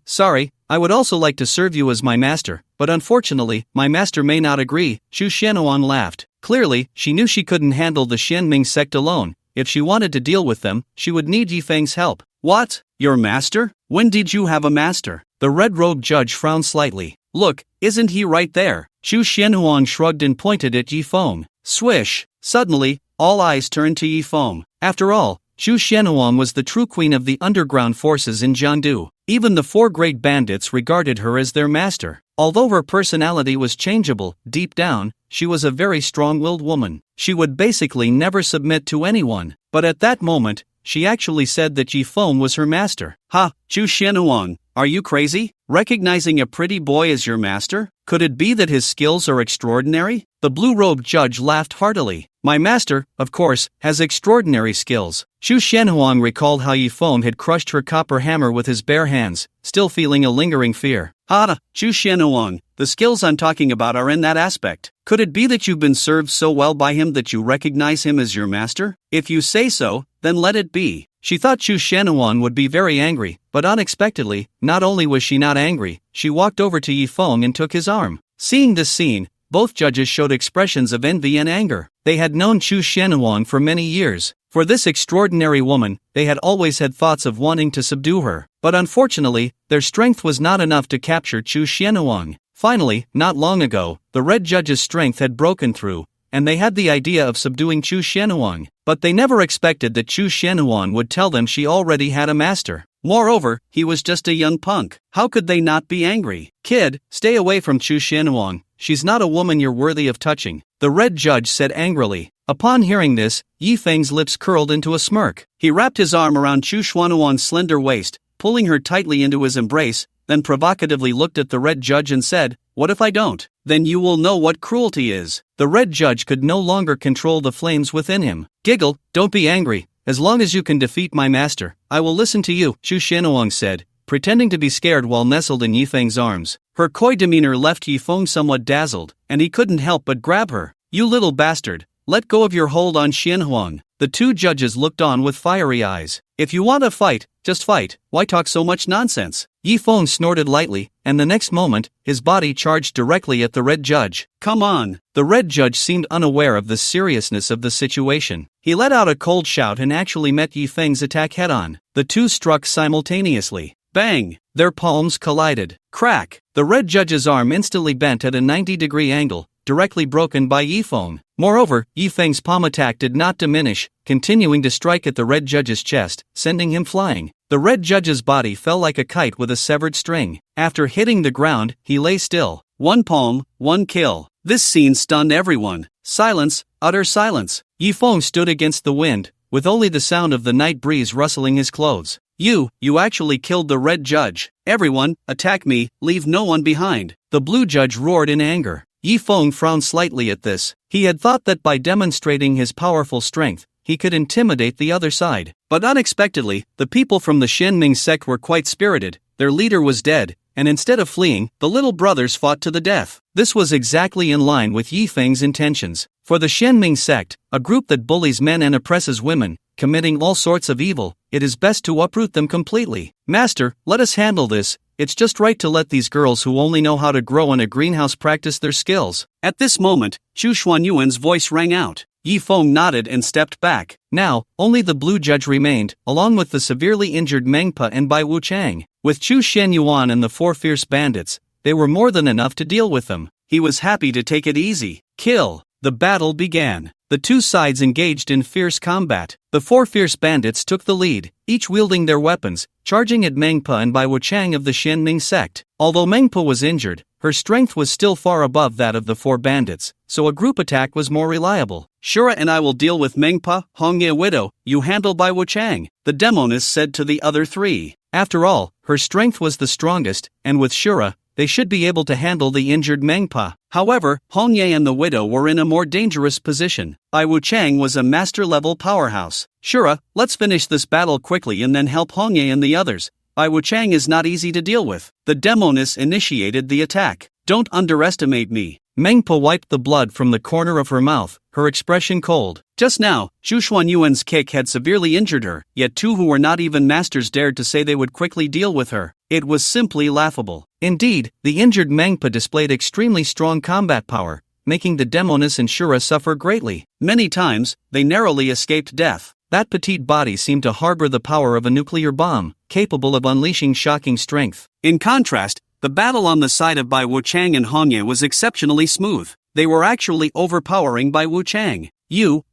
Sorry, I would also like to serve you as my master, but unfortunately, my master may not agree. Chu Xianhuan laughed. Clearly, she knew she couldn't handle the Xianming sect alone. If she wanted to deal with them, she would need Yi Feng's help. What? Your master? When did you have a master? The red-robed judge frowned slightly. Look, isn't he right there? Chu Xianhuan shrugged and pointed at Yi Feng. Swish! Suddenly, all eyes turned to Yi Feng. After all, Chu Xianhuan was the true queen of the underground forces in Jiangdu. Even the four great bandits regarded her as their master. Although her personality was changeable, deep down, she was a very strong-willed woman. She would basically never submit to anyone. But at that moment, she actually said that Yi Feng was her master. Ha, Chu Xianhuan, are you crazy? Recognizing a pretty boy as your master? Could it be that his skills are extraordinary? The blue-robed judge laughed heartily. My master, of course, has extraordinary skills. Chu Xianhuan recalled how Yi Feng had crushed her copper hammer with his bare hands, still feeling a lingering fear. Chu Xianhuan, the skills I'm talking about are in that aspect. Could it be that you've been served so well by him that you recognize him as your master? If you say so, then let it be. She thought Chu Xianhuan would be very angry, but unexpectedly, not only was she not angry, she walked over to Yi Feng and took his arm. Seeing this scene, both judges showed expressions of envy and anger. They had known Chu Xianhuan for many years. For this extraordinary woman, they had always had thoughts of wanting to subdue her. But unfortunately, their strength was not enough to capture Chu Xianhuan. Finally, not long ago, the red judge's strength had broken through, and they had the idea of subduing Chu Xianhuan. But they never expected that Chu Xianhuan would tell them she already had a master. Moreover, he was just a young punk. How could they not be angry? Kid, stay away from Chu Xianhuan. She's not a woman you're worthy of touching, the red judge said angrily. Upon hearing this, Yi Feng's lips curled into a smirk. He wrapped his arm around Chu Xianhuan's slender waist, pulling her tightly into his embrace, then provocatively looked at the red judge and said, "What if I don't? Then you will know what cruelty is." The red judge could no longer control the flames within him. Giggle, don't be angry. As long as you can defeat my master, I will listen to you, Chu Xianhuan said, pretending to be scared while nestled in Yi Feng's arms. Her coy demeanor left Yi Feng somewhat dazzled, and he couldn't help but grab her. You little bastard, let go of your hold on Xianhuan. The two judges looked on with fiery eyes. If you want to fight, just fight, why talk so much nonsense? Yi Feng snorted lightly, and the next moment, his body charged directly at the red judge. Come on! The red judge seemed unaware of the seriousness of the situation. He let out a cold shout and actually met Yi Feng's attack head-on. The two struck simultaneously. Bang! Their palms collided. Crack! The red judge's arm instantly bent at a 90-degree angle, directly broken by Yi Feng. Moreover, Yi Feng's palm attack did not diminish, continuing to strike at the red judge's chest, sending him flying. The red judge's body fell like a kite with a severed string. After hitting the ground, he lay still. One palm, one kill. This scene stunned everyone. Silence, utter silence. Yi Feng stood against the wind, with only the sound of the night breeze rustling his clothes. You actually killed the red judge. Everyone, attack me, leave no one behind. The blue judge roared in anger. Yi Feng frowned slightly at this. He had thought that by demonstrating his powerful strength, he could intimidate the other side. But unexpectedly, the people from the Xianming sect were quite spirited. Their leader was dead, and instead of fleeing, the little brothers fought to the death. This was exactly in line with Yi Feng's intentions. For the Xianming sect, a group that bullies men and oppresses women, committing all sorts of evil, it is best to uproot them completely. Master, let us handle this. It's just right to let these girls who only know how to grow in a greenhouse practice their skills. At this moment, Chu Xuanyuan's voice rang out. Yi Feng nodded and stepped back. Now, only the blue judge remained, along with the severely injured Mengpa and Bai Wuchang. With Chu Xianyuan and the four fierce bandits, they were more than enough to deal with them. He was happy to take it easy. Kill. The battle began. The two sides engaged in fierce combat. The four fierce bandits took the lead, each wielding their weapons, charging at Mengpa and Bai Wuchang of the Xianming sect. Although Mengpa was injured, her strength was still far above that of the four bandits, so a group attack was more reliable. Shura and I will deal with Mengpa, Hongye Widow, you handle Bai Wuchang, the demoness said to the other three. After all, her strength was the strongest, and with Shura, they should be able to handle the injured Mengpa. However, Hongye and the widow were in a more dangerous position. Bai Wuchang was a master-level powerhouse. Shura, let's finish this battle quickly and then help Hongye and the others. Bai Wuchang is not easy to deal with. The demoness initiated the attack. Don't underestimate me. Mengpa wiped the blood from the corner of her mouth, her expression cold. Just now, Zhu Xuanyuan's kick had severely injured her, yet two who were not even masters dared to say they would quickly deal with her. It was simply laughable. Indeed, the injured Mengpa displayed extremely strong combat power, making the demoness and Shura suffer greatly. Many times, they narrowly escaped death. That petite body seemed to harbor the power of a nuclear bomb, capable of unleashing shocking strength. In contrast, the battle on the side of Bai Wuchang and Hongye was exceptionally smooth. They were actually overpowering Bai Wuchang.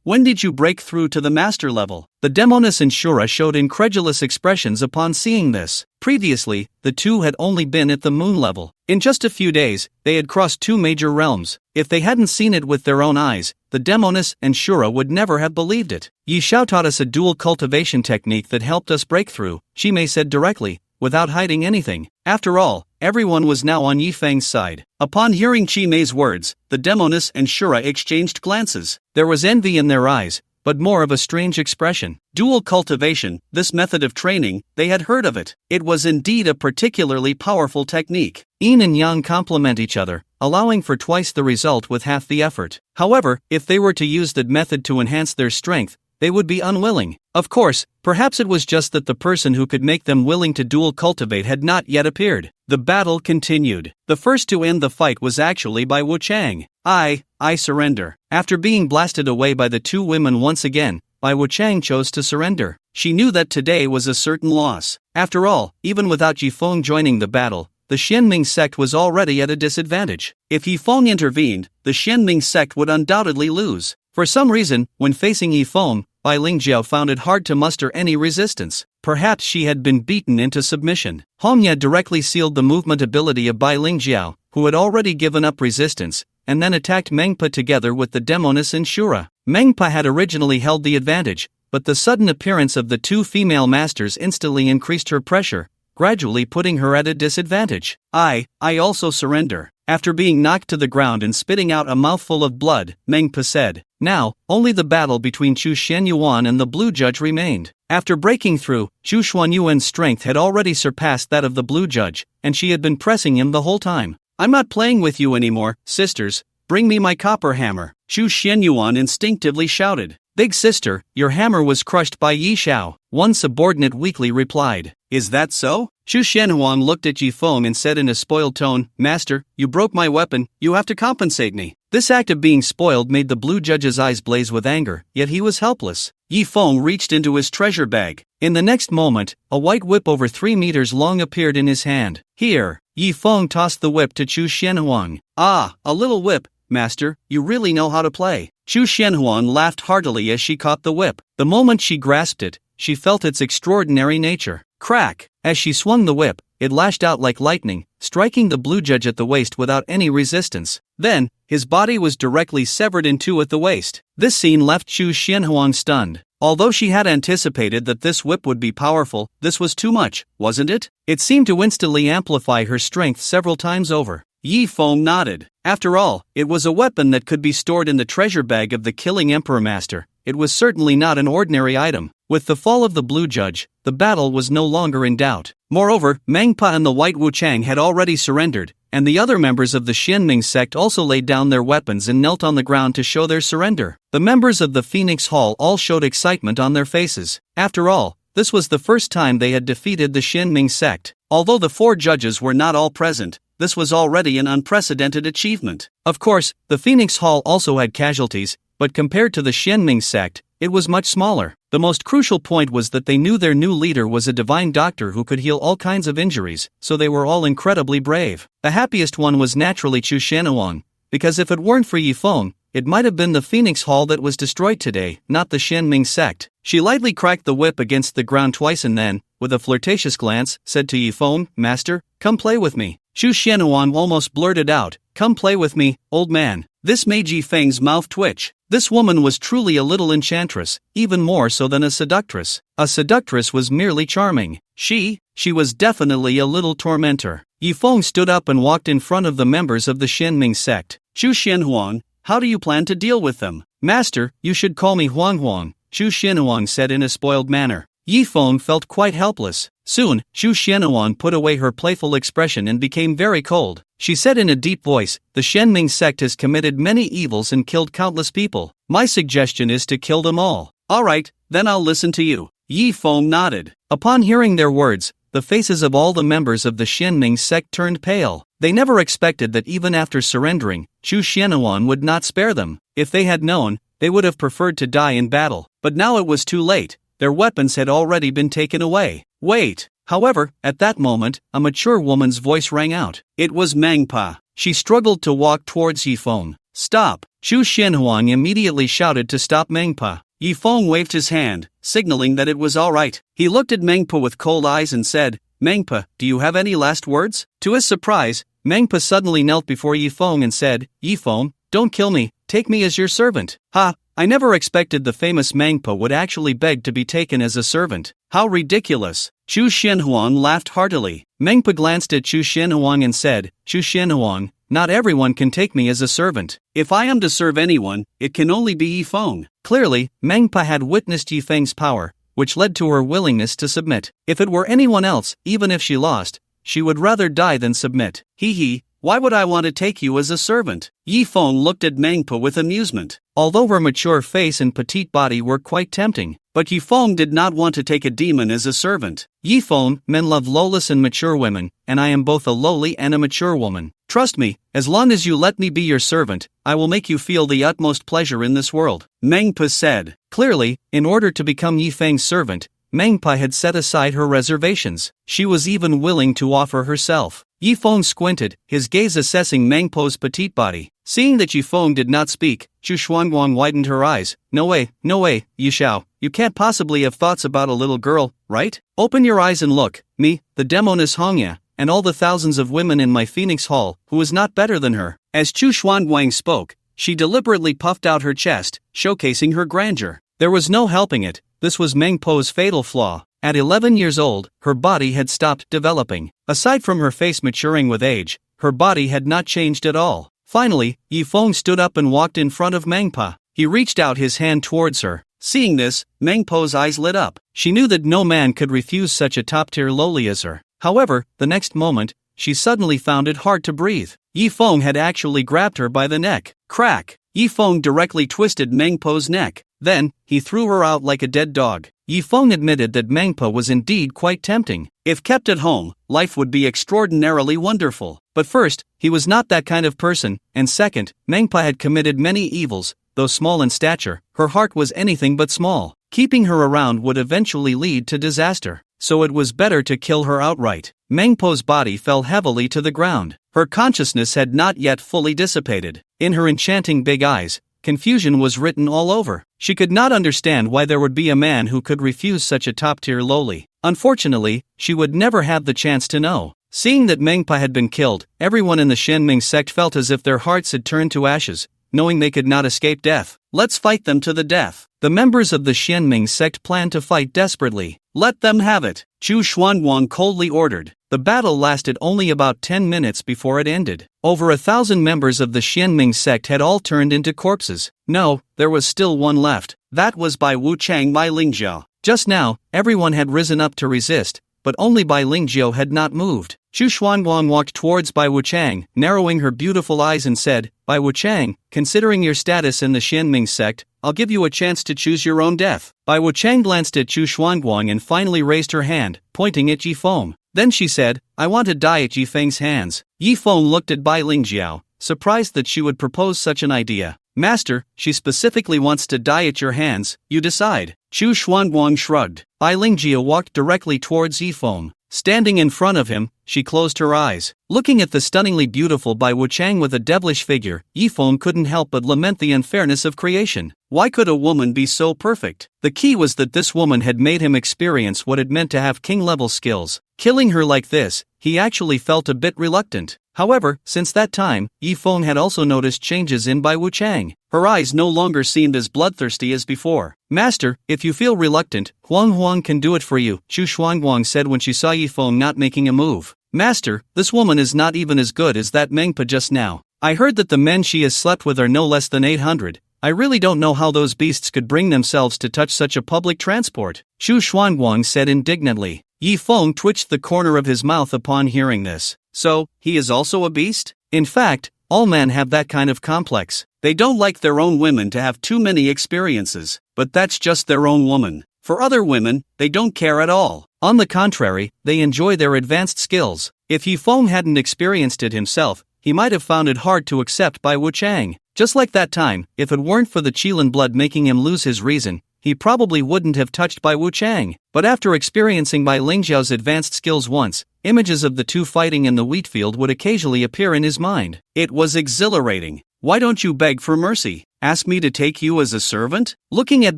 When did you break through to the master level? The demoness and Shura showed incredulous expressions upon seeing this. Previously, the two had only been at the moon level. In just a few days, they had crossed two major realms. If they hadn't seen it with their own eyes, the demoness and Shura would never have believed it. Yi Xiao taught us a dual cultivation technique that helped us break through, Shimei said directly, without hiding anything. After all, everyone was now on Yi Feng's side. Upon hearing Qi Mei's words, the demoness and Shura exchanged glances. There was envy in their eyes, but more of a strange expression. Dual cultivation, this method of training, they had heard of it. It was indeed a particularly powerful technique. Yin and Yang complement each other, allowing for twice the result with half the effort. However, if they were to use that method to enhance their strength, they would be unwilling. Of course, perhaps it was just that the person who could make them willing to dual cultivate had not yet appeared. The battle continued. The first to end the fight was actually Bai Wuchang. I surrender. After being blasted away by the two women once again, Bai Wuchang chose to surrender. She knew that today was a certain loss. After all, even without Yifeng joining the battle, the Xianming sect was already at a disadvantage. If Yifeng intervened, the Xianming sect would undoubtedly lose. For some reason, when facing Yifeng, Bai Lingjiao found it hard to muster any resistance. Perhaps she had been beaten into submission. Hongye directly sealed the movement ability of Bai Lingjiao, who had already given up resistance, and then attacked Mengpa together with the demoness and Shura. Mengpa had originally held the advantage, but the sudden appearance of the two female masters instantly increased her pressure, gradually putting her at a disadvantage. I also surrender. After being knocked to the ground and spitting out a mouthful of blood, Mengpa said. Now, only the battle between Zhu Xuanyuan and the Blue Judge remained. After breaking through, Zhu Xuanyuan's strength had already surpassed that of the Blue Judge, and she had been pressing him the whole time. I'm not playing with you anymore, sisters. Bring me my copper hammer. Zhu Xuanyuan instinctively shouted. Big sister, your hammer was crushed by Yi Xiao. One subordinate weakly replied. Is that so? Zhu Xuanyuan looked at Yifeng and said in a spoiled tone, Master, you broke my weapon, you have to compensate me. This act of being spoiled made the Blue Judge's eyes blaze with anger, yet he was helpless. Yifeng reached into his treasure bag. In the next moment, a white whip over 3 meters long appeared in his hand. Here, Yifeng tossed the whip to Zhu Xuanyuan. Ah, a little whip, Master, you really know how to play. Zhu Xuanyuan laughed heartily as she caught the whip. The moment she grasped it, she felt its extraordinary nature. Crack! As she swung the whip, it lashed out like lightning, striking the Blue Judge at the waist without any resistance. Then, his body was directly severed in two at the waist. This scene left Zhu Xuanyuan stunned. Although she had anticipated that this whip would be powerful, this was too much, wasn't it? It seemed to instantly amplify her strength several times over. Yifeng nodded. After all, it was a weapon that could be stored in the treasure bag of the Killing Emperor Master. It was certainly not an ordinary item. With the fall of the Blue Judge, the battle was no longer in doubt. Moreover, Mengpa and the White Wuchang had already surrendered, and the other members of the Xianming sect also laid down their weapons and knelt on the ground to show their surrender. The members of the Phoenix Hall all showed excitement on their faces. After all, this was the first time they had defeated the Xianming sect. Although the 4 judges were not all present, this was already an unprecedented achievement. Of course, the Phoenix Hall also had casualties, but compared to the Xianming sect, it was much smaller. The most crucial point was that they knew their new leader was a divine doctor who could heal all kinds of injuries, so they were all incredibly brave. The happiest one was naturally Zhu Xuanyuan, because if it weren't for Yifeng, it might have been the Phoenix Hall that was destroyed today, not the Xianming sect. She lightly cracked the whip against the ground twice and then, with a flirtatious glance, said to Yifeng, Master, come play with me. Zhu Xuanyuan almost blurted out, come play with me, old man. This made Yifeng's mouth twitch. This woman was truly a little enchantress, even more so than a seductress. A seductress was merely charming. She was definitely a little tormentor. Yifeng stood up and walked in front of the members of the Xianming sect. Chu Xianhuang, how do you plan to deal with them? Master, you should call me Huang Huang, Chu Xianhuang said in a spoiled manner. Yifeng felt quite helpless. Soon, Chu Xianhuang put away her playful expression and became very cold. She said in a deep voice, the Xianming sect has committed many evils and killed countless people. My suggestion is to kill them all. Alright, then I'll listen to you. Yifeng nodded. Upon hearing their words, the faces of all the members of the Xianming sect turned pale. They never expected that even after surrendering, Chu Xianhuang would not spare them. If they had known, they would have preferred to die in battle. But now it was too late. Their weapons had already been taken away. Wait! However, at that moment, a mature woman's voice rang out. It was Mangpa. She struggled to walk towards Yifeng. Stop! Chu Xianhuang immediately shouted to stop Mangpa. Yifeng waved his hand, signaling that it was alright. He looked at Mangpa with cold eyes and said, Mangpa, do you have any last words? To his surprise, Mangpa suddenly knelt before Yifeng and said, Yifeng, don't kill me, take me as your servant. Ha! I never expected the famous Mangpa would actually beg to be taken as a servant. How ridiculous! Chu Xianhuang laughed heartily. Mangpa glanced at Chu Xianhuang and said, Chu Xianhuang, not everyone can take me as a servant. If I am to serve anyone, it can only be Yifeng. Clearly, Mangpa had witnessed Yifeng's power, which led to her willingness to submit. If it were anyone else, even if she lost, she would rather die than submit. Hee, why would I want to take you as a servant? Yifeng looked at Mangpa with amusement. Although her mature face and petite body were quite tempting, but Yifeng did not want to take a demon as a servant. Yifeng, men love lowless and mature women, and I am both a lowly and a mature woman. Trust me, as long as you let me be your servant, I will make you feel the utmost pleasure in this world, Mangpa said. Clearly, in order to become Yifeng's servant, Mangpa had set aside her reservations. She was even willing to offer herself. Yifeng squinted, his gaze assessing Mangpa's petite body. Seeing that Yifeng did not speak, Chu Xianhuang widened her eyes. No way, Yishao, you can't possibly have thoughts about a little girl, right? Open your eyes and look, me, the demoness Hongya, and all the thousands of women in my Phoenix Hall, who is not better than her. As Chu Xianhuang spoke, she deliberately puffed out her chest, showcasing her grandeur. There was no helping it, this was Mangpa's fatal flaw. At 11 years old, her body had stopped developing. Aside from her face maturing with age, her body had not changed at all. Finally, Yifeng stood up and walked in front of Mangpa. He reached out his hand towards her. Seeing this, Mangpa's eyes lit up. She knew that no man could refuse such a top-tier lowly as her. However, the next moment, she suddenly found it hard to breathe. Yifeng had actually grabbed her by the neck. Crack! Yifeng directly twisted Mangpa's neck. Then, he threw her out like a dead dog. Yifeng admitted that Mangpa was indeed quite tempting. If kept at home, life would be extraordinarily wonderful. But first, he was not that kind of person, and second, Mangpa had committed many evils. Though small in stature, her heart was anything but small. Keeping her around would eventually lead to disaster. So it was better to kill her outright. Mangpa's body fell heavily to the ground. Her consciousness had not yet fully dissipated. In her enchanting big eyes, confusion was written all over. She could not understand why there would be a man who could refuse such a top-tier lowly. Unfortunately, she would never have the chance to know. Seeing that Mangpa had been killed, everyone in the Xianming sect felt as if their hearts had turned to ashes, knowing they could not escape death. Let's fight them to the death. The members of the Xianming sect planned to fight desperately. Let them have it, Chu Xianhuang coldly ordered. The battle lasted only about 10 minutes before it ended. Over 1,000 members of the Xianming sect had all turned into corpses. No, there was still one left. That was Bai Wuchang Bai Lingjiao. Just now, everyone had risen up to resist, but only Bai Lingjiao had not moved. Chu Xianhuang walked towards Bai Wuchang, narrowing her beautiful eyes and said, Bai Wuchang, considering your status in the Xianming sect, I'll give you a chance to choose your own death. Bai Wuchang glanced at Chu Xianhuang and finally raised her hand, pointing at Yifeng. Then she said, I want to die at Yifeng's hands. Yifeng looked at Bai Lingjiao, surprised that she would propose such an idea. Master, she specifically wants to die at your hands, you decide. Chu Xianhuang shrugged. Bai Lingjiao walked directly towards Yifeng. Standing in front of him, she closed her eyes. Looking at the stunningly beautiful Bai Wuchang with a devilish figure, Yifeng couldn't help but lament the unfairness of creation. Why could a woman be so perfect? The key was that this woman had made him experience what it meant to have king-level skills. Killing her like this, he actually felt a bit reluctant. However, since that time, Yi Feng had also noticed changes in Bai Wuchang. Her eyes no longer seemed as bloodthirsty as before. Master, if you feel reluctant, Huang Huang can do it for you, Chu Xuanguang said when she saw Yi Feng not making a move. Master, this woman is not even as good as that Mengpa just now. I heard that the men she has slept with are no less than 800. I really don't know how those beasts could bring themselves to touch such a public transport, Chu Xuanguang said indignantly. Yi Feng twitched the corner of his mouth upon hearing this. So, he is also a beast? In fact, all men have that kind of complex. They don't like their own women to have too many experiences, but that's just their own woman. For other women, they don't care at all. On the contrary, they enjoy their advanced skills. If Yi Feng hadn't experienced it himself, he might have found it hard to accept Bai Wuchang. Just like that time, if it weren't for the Qilin blood making him lose his reason, he probably wouldn't have touched Bai Wuchang. But after experiencing Bai Lingjiao's advanced skills once, images of the two fighting in the wheat field would occasionally appear in his mind. It was exhilarating. Why don't you beg for mercy? Ask me to take you as a servant? Looking at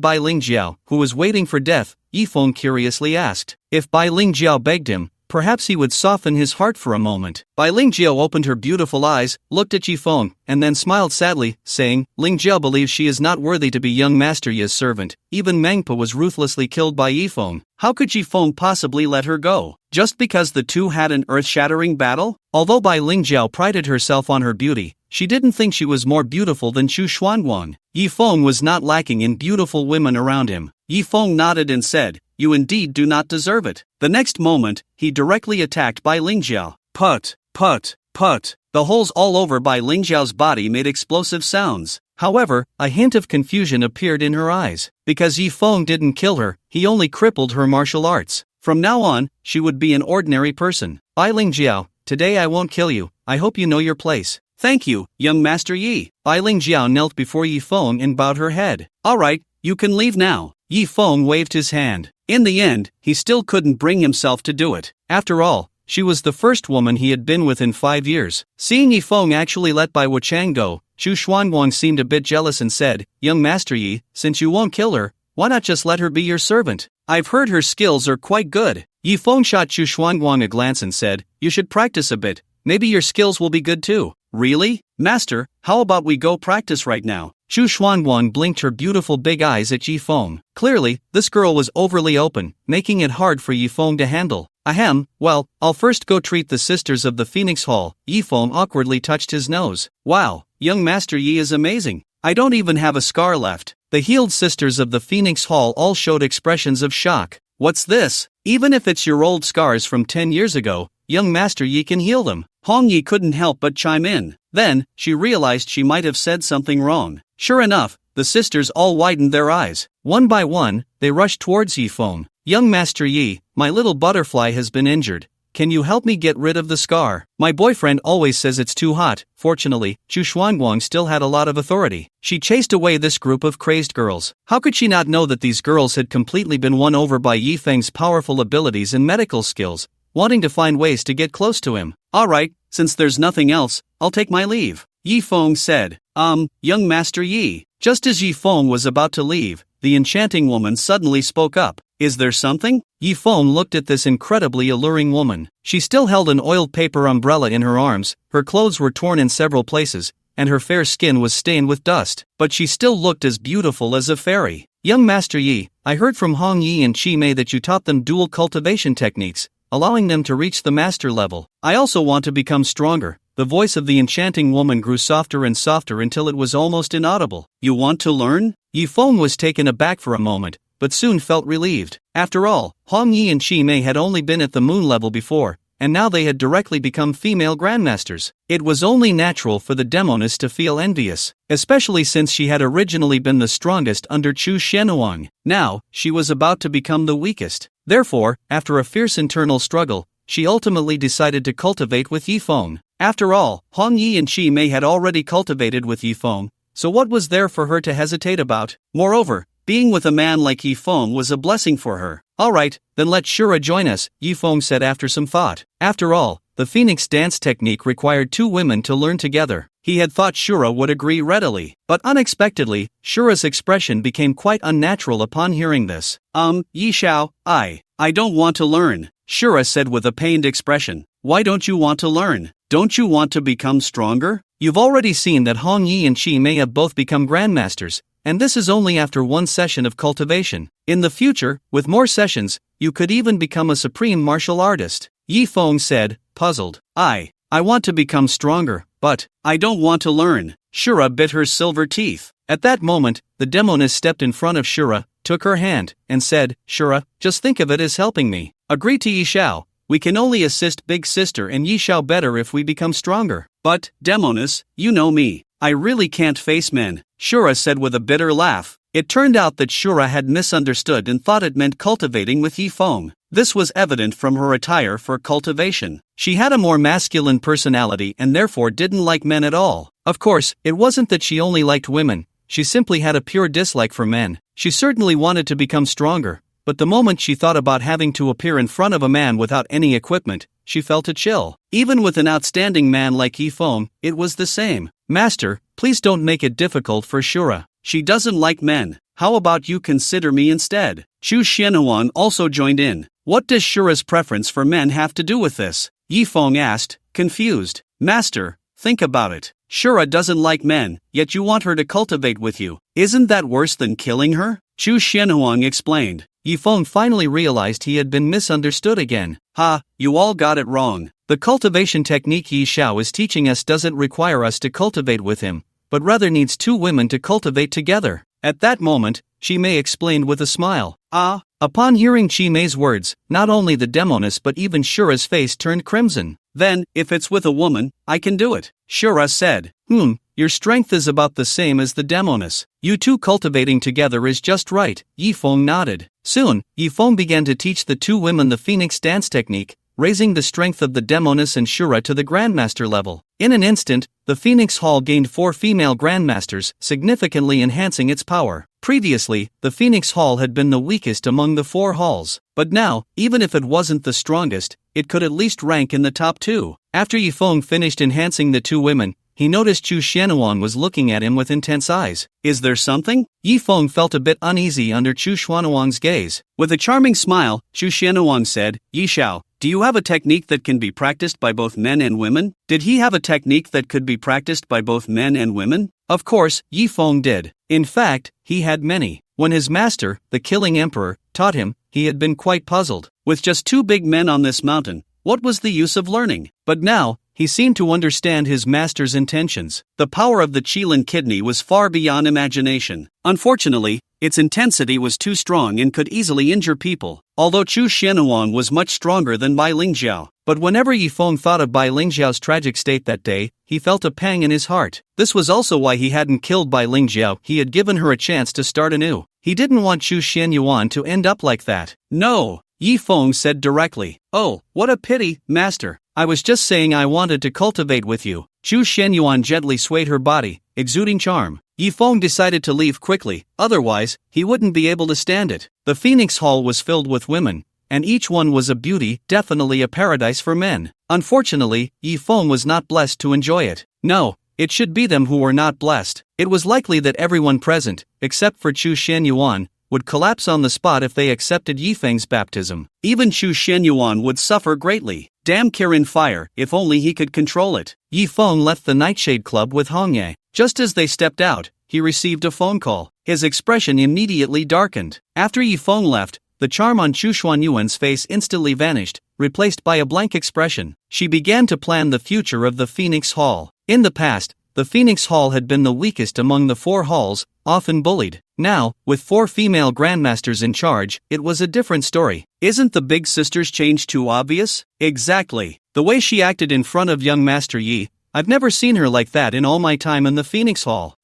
Bai Lingjiao, who was waiting for death, Yi Feng curiously asked. If Bai Lingjiao begged him, perhaps he would soften his heart for a moment. Bai Lingjiao opened her beautiful eyes, looked at Yi Feng, and then smiled sadly, saying, Lingjiao believes she is not worthy to be young Master Yi's servant. Even Mengpa was ruthlessly killed by Yi Feng. How could Yi Feng possibly let her go? Just because the two had an earth-shattering battle? Although Bai Lingjiao prided herself on her beauty, she didn't think she was more beautiful than Chu Xuanguang. Yi Feng was not lacking in beautiful women around him. Yi Feng nodded and said, You indeed do not deserve it. The next moment, he directly attacked Bai Lingjiao. Put, put, put. The holes all over Bai Lingjiao's body made explosive sounds. However, a hint of confusion appeared in her eyes. Because Yi Feng didn't kill her, he only crippled her martial arts. From now on, she would be an ordinary person. Bai Lingjiao, today I won't kill you. I hope you know your place. Thank you, young Master Yi. Bai Lingjiao knelt before Yi Feng and bowed her head. Alright, you can leave now. Yi Feng waved his hand. In the end, he still couldn't bring himself to do it. After all, she was the first woman he had been with in 5 years. Seeing Yi Feng actually let Bai Wuchang go, Chu Xuanguang seemed a bit jealous and said, Young Master Yi, since you won't kill her, why not just let her be your servant? I've heard her skills are quite good. Yi Feng shot Chu Xuanguang a glance and said, You should practice a bit. Maybe your skills will be good too. Really? Master, how about we go practice right now? Chu Xuanguang blinked her beautiful big eyes at Yi Feng. Clearly, this girl was overly open, making it hard for Yi Feng to handle. Ahem, well, I'll first go treat the sisters of the Phoenix Hall. Yi Feng awkwardly touched his nose. Wow, young Master Yi is amazing. I don't even have a scar left. The healed sisters of the Phoenix Hall all showed expressions of shock. What's this? Even if it's your old scars from 10 years ago, young Master Yi can heal them. Hong Yi couldn't help but chime in. Then, she realized she might have said something wrong. Sure enough, the sisters all widened their eyes. One by one, they rushed towards Yi Feng. Young Master Yi, my little butterfly has been injured. Can you help me get rid of the scar? My boyfriend always says it's too hot. Fortunately, Chu Xuanguang still had a lot of authority. She chased away this group of crazed girls. How could she not know that these girls had completely been won over by Yi Feng's powerful abilities and medical skills, wanting to find ways to get close to him? Alright, since there's nothing else, I'll take my leave. Yi Feng said, young Master Yi. Just as Yi Feng was about to leave, the enchanting woman suddenly spoke up. Is there something? Yi Feng looked at this incredibly alluring woman. She still held an oiled paper umbrella in her arms, her clothes were torn in several places, and her fair skin was stained with dust, but she still looked as beautiful as a fairy. Young Master Yi, I heard from Hong Yi and Chi Mei that you taught them dual cultivation techniques, allowing them to reach the master level. I also want to become stronger. The voice of the enchanting woman grew softer and softer until it was almost inaudible. You want to learn? Yi Feng was taken aback for a moment, but soon felt relieved. After all, Hong Yi and Chi Mei had only been at the moon level before, and now they had directly become female grandmasters. It was only natural for the demoness to feel envious, especially since she had originally been the strongest under Chu Xianhuang. Now, she was about to become the weakest. Therefore, after a fierce internal struggle, she ultimately decided to cultivate with Yi Feng. After all, Hong Yi and Chi Mei had already cultivated with Yi Feng, so what was there for her to hesitate about? Moreover, being with a man like Yi Feng was a blessing for her. Alright, then let Shura join us, Yi Feng said after some thought. After all, the Phoenix dance technique required two women to learn together. He had thought Shura would agree readily, but unexpectedly, Shura's expression became quite unnatural upon hearing this. Yi Xiao, I don't want to learn, Shura said with a pained expression. Why don't you want to learn? don't you want to become stronger? You've already seen that Hong Yi and Chi may have both become grandmasters, and this is only after one session of cultivation. In the future, with more sessions, you could even become a supreme martial artist. Yi Feng said, puzzled. I want to become stronger, but I don't want to learn. Shura bit her silver teeth. At that moment, the demoness stepped in front of Shura, took her hand, and said, Shura, just think of it as helping me. Agree to Yi Xiao. We can only assist Big Sister and Yi Xiao better if we become stronger. But, demoness, you know me. I really can't face men, Shura said with a bitter laugh. It turned out that Shura had misunderstood and thought it meant cultivating with Yi Feng. This was evident from her attire for cultivation. She had a more masculine personality and therefore didn't like men at all. Of course, it wasn't that she only liked women, she simply had a pure dislike for men. She certainly wanted to become stronger, but the moment she thought about having to appear in front of a man without any equipment, she felt a chill. Even with an outstanding man like Yi Feng, it was the same. Master, please don't make it difficult for Shura. She doesn't like men. How about you consider me instead? Chu Xianhuan also joined in. What does Shura's preference for men have to do with this? Yi Feng asked, confused. Master, think about it. Shura doesn't like men, yet you want her to cultivate with you. Isn't that worse than killing her? Chu Xianhuang explained. Yi Feng finally realized he had been misunderstood again. You all got it wrong. The cultivation technique Yi Xiao is teaching us doesn't require us to cultivate with him, but rather needs two women to cultivate together. At that moment, Chi Mei explained with a smile. Upon hearing Chi Mei's words, not only the demoness but even Shura's face turned crimson. Then, if it's with a woman, I can do it, Shura said. Your strength is about the same as the demoness. You two cultivating together is just right, Yi Feng nodded. Soon, Yi Feng began to teach the two women the Phoenix dance technique, raising the strength of the demoness and Shura to the grandmaster level. In an instant, the Phoenix Hall gained 4 female grandmasters, significantly enhancing its power. Previously, the Phoenix Hall had been the weakest among the 4 halls, but now, even if it wasn't the strongest, it could at least rank in the top 2. After Yi Feng finished enhancing the two women, he noticed Chu Xianhuan was looking at him with intense eyes. Is there something? Yi Feng felt a bit uneasy under Chu Xianhuang's gaze. With a charming smile, Chu Xianhuang said, Yi Xiao, do you have a technique that can be practiced by both men and women? Did he have a technique that could be practiced by both men and women? Of course, Yi Feng did. In fact, he had many. When his master, the Killing Emperor, taught him, he had been quite puzzled. With just 2 big men on this mountain, what was the use of learning? But now, he seemed to understand his master's intentions. The power of the Qilin kidney was far beyond imagination. Unfortunately, its intensity was too strong and could easily injure people, although Chu Xianhuang was much stronger than Bai Lingjiao. But whenever Yi Feng thought of Bai Lingjiao's tragic state that day, he felt a pang in his heart. This was also why he hadn't killed Bai Lingjiao. He had given her a chance to start anew. He didn't want Chu Xianyuan to end up like that. No, Yi Feng said directly. Oh, what a pity, master. I was just saying I wanted to cultivate with you. Chu Xianyuan gently swayed her body, exuding charm. Yi Feng decided to leave quickly, otherwise, he wouldn't be able to stand it. The Phoenix Hall was filled with women, and each one was a beauty, definitely a paradise for men. Unfortunately, Yi Feng was not blessed to enjoy it. No, it should be them who were not blessed. It was likely that everyone present, except for Chu Xianyuan, would collapse on the spot if they accepted Yi Feng's baptism. Even Chu Xianyuan would suffer greatly. Damn Kirin fire, if only he could control it. Yi Feng left the Nightshade Club with Hong Ye. Just as they stepped out, he received a phone call. His expression immediately darkened. After Yi Feng left, the charm on Chu Xuanyuan's face instantly vanished, replaced by a blank expression. She began to plan the future of the Phoenix Hall. In the past, the Phoenix Hall had been the weakest among the 4 halls, often bullied. Now, with 4 female grandmasters in charge, it was a different story. Isn't the big sister's change too obvious? Exactly. The way she acted in front of young Master Yi, I've never seen her like that in all my time in the Phoenix Hall.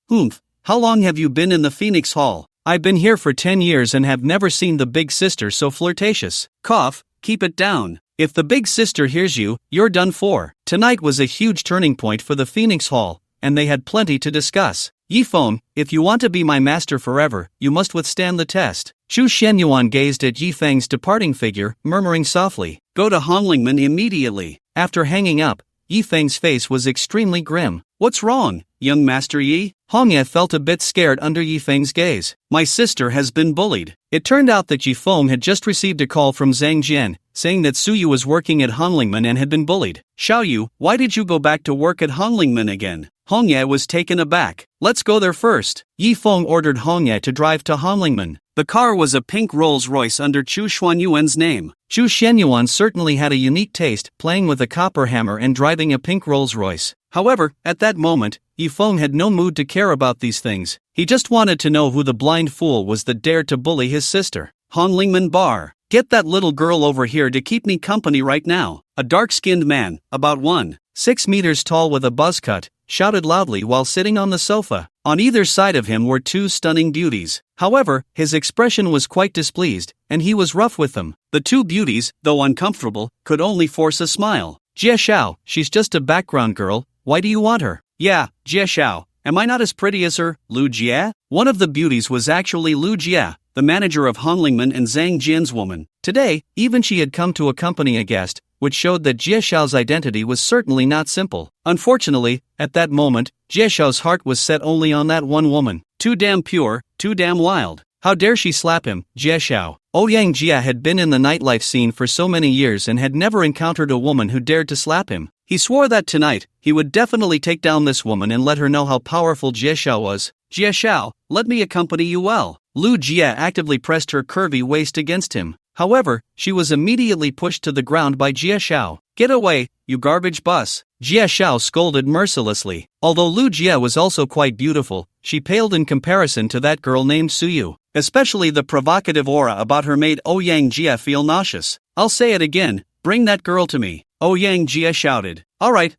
How long have you been in the Phoenix Hall? I've been here for 10 years and have never seen the big sister so flirtatious. Cough, keep it down. If the big sister hears you, you're done for. Tonight was a huge turning point for the Phoenix Hall, and they had plenty to discuss. Yi Feng, if you want to be my master forever, you must withstand the test. Chu Xianyuan gazed at Yi Feng's departing figure, murmuring softly, Go to Honglingman immediately. After hanging up, Yi Feng's face was extremely grim. What's wrong, young Master Yi? Hong Ye felt a bit scared under Yi Feng's gaze. My sister has been bullied. It turned out that Yi Feng had just received a call from Zhang Jian, saying that Su Yu was working at Honglingman and had been bullied. Xiao Yu, why did you go back to work at Honglingman again? Hong Ye was taken aback. Let's go there first. Yi Feng ordered Hong Ye to drive to Honglingman. The car was a pink Rolls-Royce under Chu Xuanyuan's name. Chu Xuanyuan certainly had a unique taste, playing with a copper hammer and driving a pink Rolls-Royce. However, at that moment, Yi Feng had no mood to care about these things. He just wanted to know who the blind fool was that dared to bully his sister. Honglingman Bar. Get that little girl over here to keep me company right now. A dark-skinned man, about 1.6 meters tall with a buzz cut, shouted loudly while sitting on the sofa. On either side of him were two stunning beauties. However, his expression was quite displeased, and he was rough with them. The two beauties, though uncomfortable, could only force a smile. Jie Xiao, she's just a background girl, why do you want her? Yeah, Jie Xiao, am I not as pretty as her, Lu Jie? One of the beauties was actually Lu Jie, the manager of Honglingman and Zhang Jian's woman. Today, even she had come to accompany a guest, which showed that Jie Xiao's identity was certainly not simple. Unfortunately, at that moment, Jie Xiao's heart was set only on that one woman. Too damn pure, too damn wild. How dare she slap him, Jie Xiao. Ouyang Jie had been in the nightlife scene for so many years and had never encountered a woman who dared to slap him. He swore that tonight, he would definitely take down this woman and let her know how powerful Jie Xiao was. Jie Xiao, let me accompany you well. Lu Jie actively pressed her curvy waist against him. However, she was immediately pushed to the ground by Jie Xiao. Get away, you garbage bus. Jie Xiao scolded mercilessly. Although Lu Jie was also quite beautiful, she paled in comparison to that girl named Su Yu. Especially the provocative aura about her made Ouyang Jie feel nauseous. I'll say it again, bring that girl to me. Ouyang Jie shouted. Alright,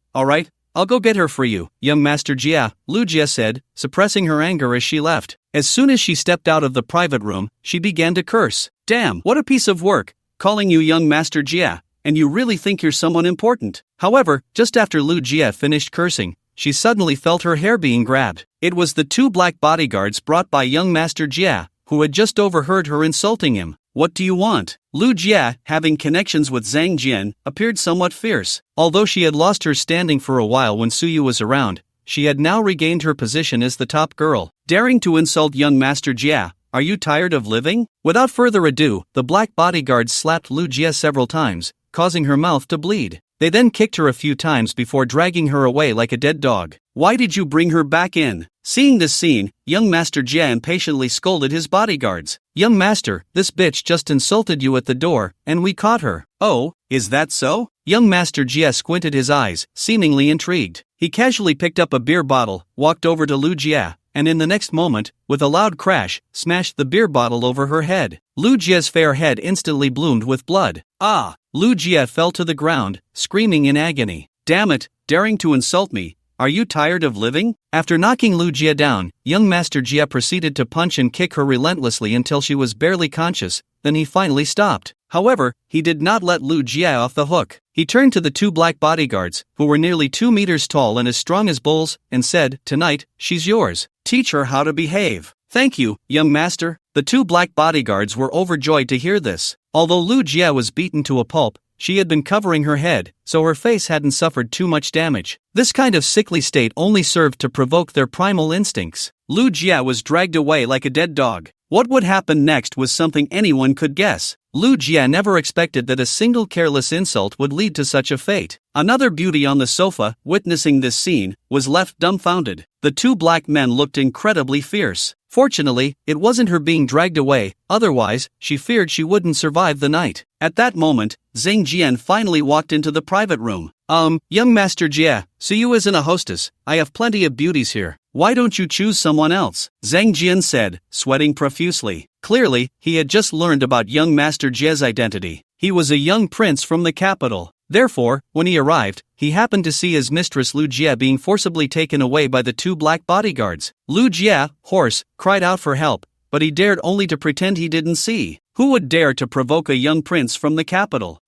I'll go get her for you, young Master Jie, Lu Jie said, suppressing her anger as she left. As soon as she stepped out of the private room, she began to curse. Damn, what a piece of work, calling you young Master Jie, and you really think you're someone important. However, just after Lu Jie finished cursing, she suddenly felt her hair being grabbed. It was the two black bodyguards brought by young Master Jie, who had just overheard her insulting him. What do you want? Lu Jie, having connections with Zhang Jian, appeared somewhat fierce. Although she had lost her standing for a while when Su Yu was around, she had now regained her position as the top girl. Daring to insult young Master Jie, are you tired of living? Without further ado, the black bodyguards slapped Lu Jie several times, causing her mouth to bleed. They then kicked her a few times before dragging her away like a dead dog. Why did you bring her back in? Seeing this scene, young Master Jie impatiently scolded his bodyguards. Young Master, this bitch just insulted you at the door, and we caught her. Oh, is that so? Young Master Jie squinted his eyes, seemingly intrigued. He casually picked up a beer bottle, walked over to Lu Jie, and in the next moment, with a loud crash, smashed the beer bottle over her head. Lu Jie's fair head instantly bloomed with blood. Ah! Lu Jie fell to the ground, screaming in agony. Damn it, daring to insult me. Are you tired of living? After knocking Lu Jie down, young Master Jie proceeded to punch and kick her relentlessly until she was barely conscious, then he finally stopped. However, he did not let Lu Jie off the hook. He turned to the two black bodyguards, who were nearly 2 meters tall and as strong as bulls, and said, Tonight, she's yours. Teach her how to behave. Thank you, young master. The two black bodyguards were overjoyed to hear this. Although Lu Jie was beaten to a pulp, she had been covering her head, so her face hadn't suffered too much damage. This kind of sickly state only served to provoke their primal instincts. Lu Jie was dragged away like a dead dog. What would happen next was something anyone could guess. Lu Jie never expected that a single careless insult would lead to such a fate. Another beauty on the sofa, witnessing this scene, was left dumbfounded. The two black men looked incredibly fierce. Fortunately, it wasn't her being dragged away, otherwise, she feared she wouldn't survive the night. At that moment, Zhang Jian finally walked into the private room. Young Master Jie, Su Yu isn't a hostess, I have plenty of beauties here. Why don't you choose someone else? Zhang Jian said, sweating profusely. Clearly, he had just learned about young Master Jie's identity. He was a young prince from the capital. Therefore, when he arrived, he happened to see his mistress Lu Jie being forcibly taken away by the two black bodyguards. Lu Jie, hoarse, cried out for help, but he dared only to pretend he didn't see. Who would dare to provoke a young prince from the capital?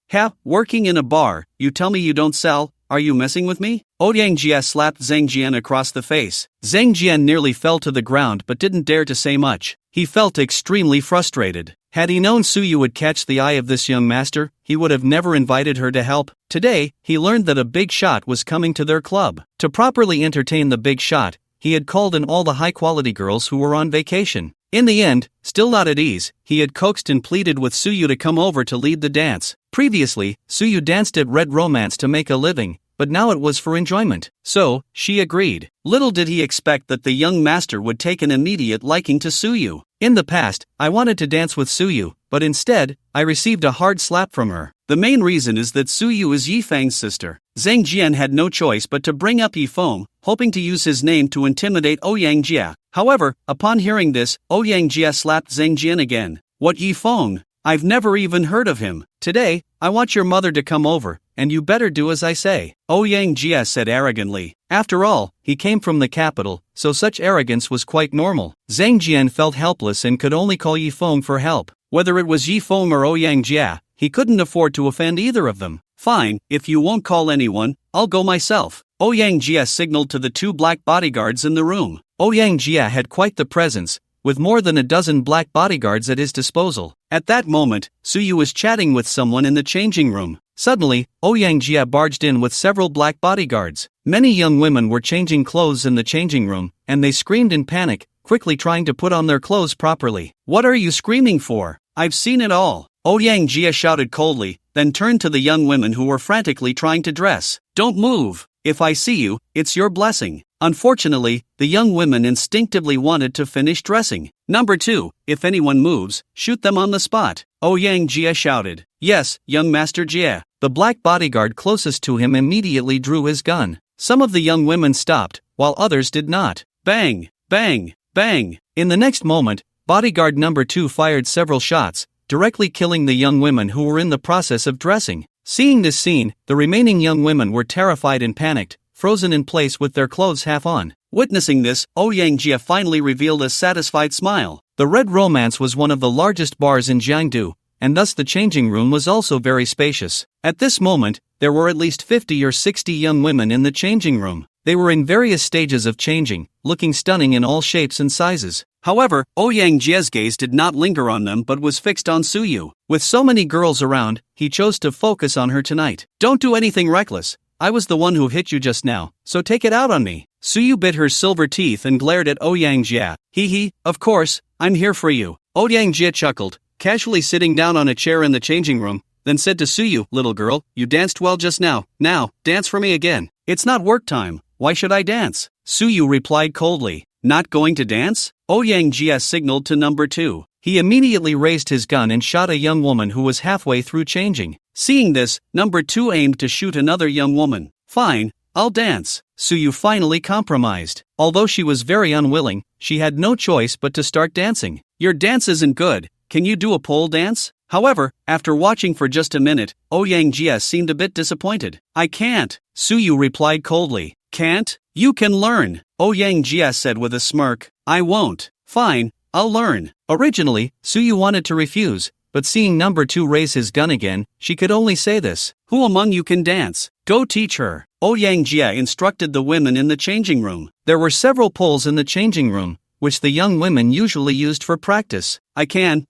Working in a bar, you tell me you don't sell? Are you messing with me? Ouyang Jie slapped Zhang Jian across the face. Zhang Jian nearly fell to the ground but didn't dare to say much. He felt extremely frustrated. Had he known Suyu would catch the eye of this young master, he would have never invited her to help. Today, he learned that a big shot was coming to their club. To properly entertain the big shot, he had called in all the high-quality girls who were on vacation. In the end, still not at ease, he had coaxed and pleaded with Suyu to come over to lead the dance. Previously, Suyu danced at Red Romance to make a living, but now it was for enjoyment. So, she agreed. Little did he expect that the young master would take an immediate liking to Suyu. In the past, I wanted to dance with Suyu, but instead, I received a hard slap from her. The main reason is that Suyu is Yifeng's sister. Zhang Jian had no choice but to bring up Yifeng, hoping to use his name to intimidate Ouyang Jia. However, upon hearing this, Ouyang Jia slapped Zhang Jian again. What Yifeng? I've never even heard of him. Today, I want your mother to come over, and you better do as I say, Ouyang Jia said arrogantly. After all, he came from the capital, so such arrogance was quite normal. Zhang Jian felt helpless and could only call Yifeng for help. Whether it was Yifeng or Ouyang Jia, he couldn't afford to offend either of them. Fine, if you won't call anyone, I'll go myself. Ouyang Jia signaled to the 2 black bodyguards in the room. Ouyang Jia had quite the presence, with more than a dozen black bodyguards at his disposal. At that moment, Suyu was chatting with someone in the changing room. Suddenly, Ouyang Jia barged in with several black bodyguards. Many young women were changing clothes in the changing room, and they screamed in panic, quickly trying to put on their clothes properly. What are you screaming for? I've seen it all. Ouyang Jia shouted coldly, then turned to the young women who were frantically trying to dress. Don't move. If I see you, it's your blessing. Unfortunately, the young women instinctively wanted to finish dressing. Number 2, if anyone moves, shoot them on the spot. Ouyang Jia shouted. Yes, young Master Jia. The black bodyguard closest to him immediately drew his gun. Some of the young women stopped, while others did not. Bang, bang, bang. In the next moment, bodyguard number 2 fired several shots, directly killing the young women who were in the process of dressing. Seeing this scene, the remaining young women were terrified and panicked, frozen in place with their clothes half on. Witnessing this, Ouyang Jia finally revealed a satisfied smile. The Red Romance was one of the largest bars in Jiangdu, and thus the changing room was also very spacious. At this moment, there were at least 50 or 60 young women in the changing room. They were in various stages of changing, looking stunning in all shapes and sizes. However, Ouyang Jia's gaze did not linger on them but was fixed on Suyu. With so many girls around, he chose to focus on her tonight. Don't do anything reckless. I was the one who hit you just now, so take it out on me. Suyu bit her silver teeth and glared at Ouyang Jia. Hee, of course, I'm here for you. Ouyang Jia chuckled, casually sitting down on a chair in the changing room, then said to Suyu, little girl, you danced well just now. Now, dance for me again. It's not work time. Why should I dance? Suyu replied coldly. Not going to dance? Ouyang Jia signaled to number 2. He immediately raised his gun and shot a young woman who was halfway through changing. Seeing this, number 2 aimed to shoot another young woman. Fine, I'll dance. Suyu finally compromised. Although she was very unwilling, she had no choice but to start dancing. Your dance isn't good. Can you do a pole dance? However, after watching for just a minute, Ouyang Jia seemed a bit disappointed. I can't. Suyu replied coldly. Can't? You can learn. Ouyang Jia said with a smirk. I won't. Fine, I'll learn. Originally, Suyu wanted to refuse, but seeing number 2 raise his gun again, she could only say this. Who among you can dance? Go teach her. Ouyang Jia instructed the women in the changing room. There were several poles in the changing room, which the young women usually used for practice. I can.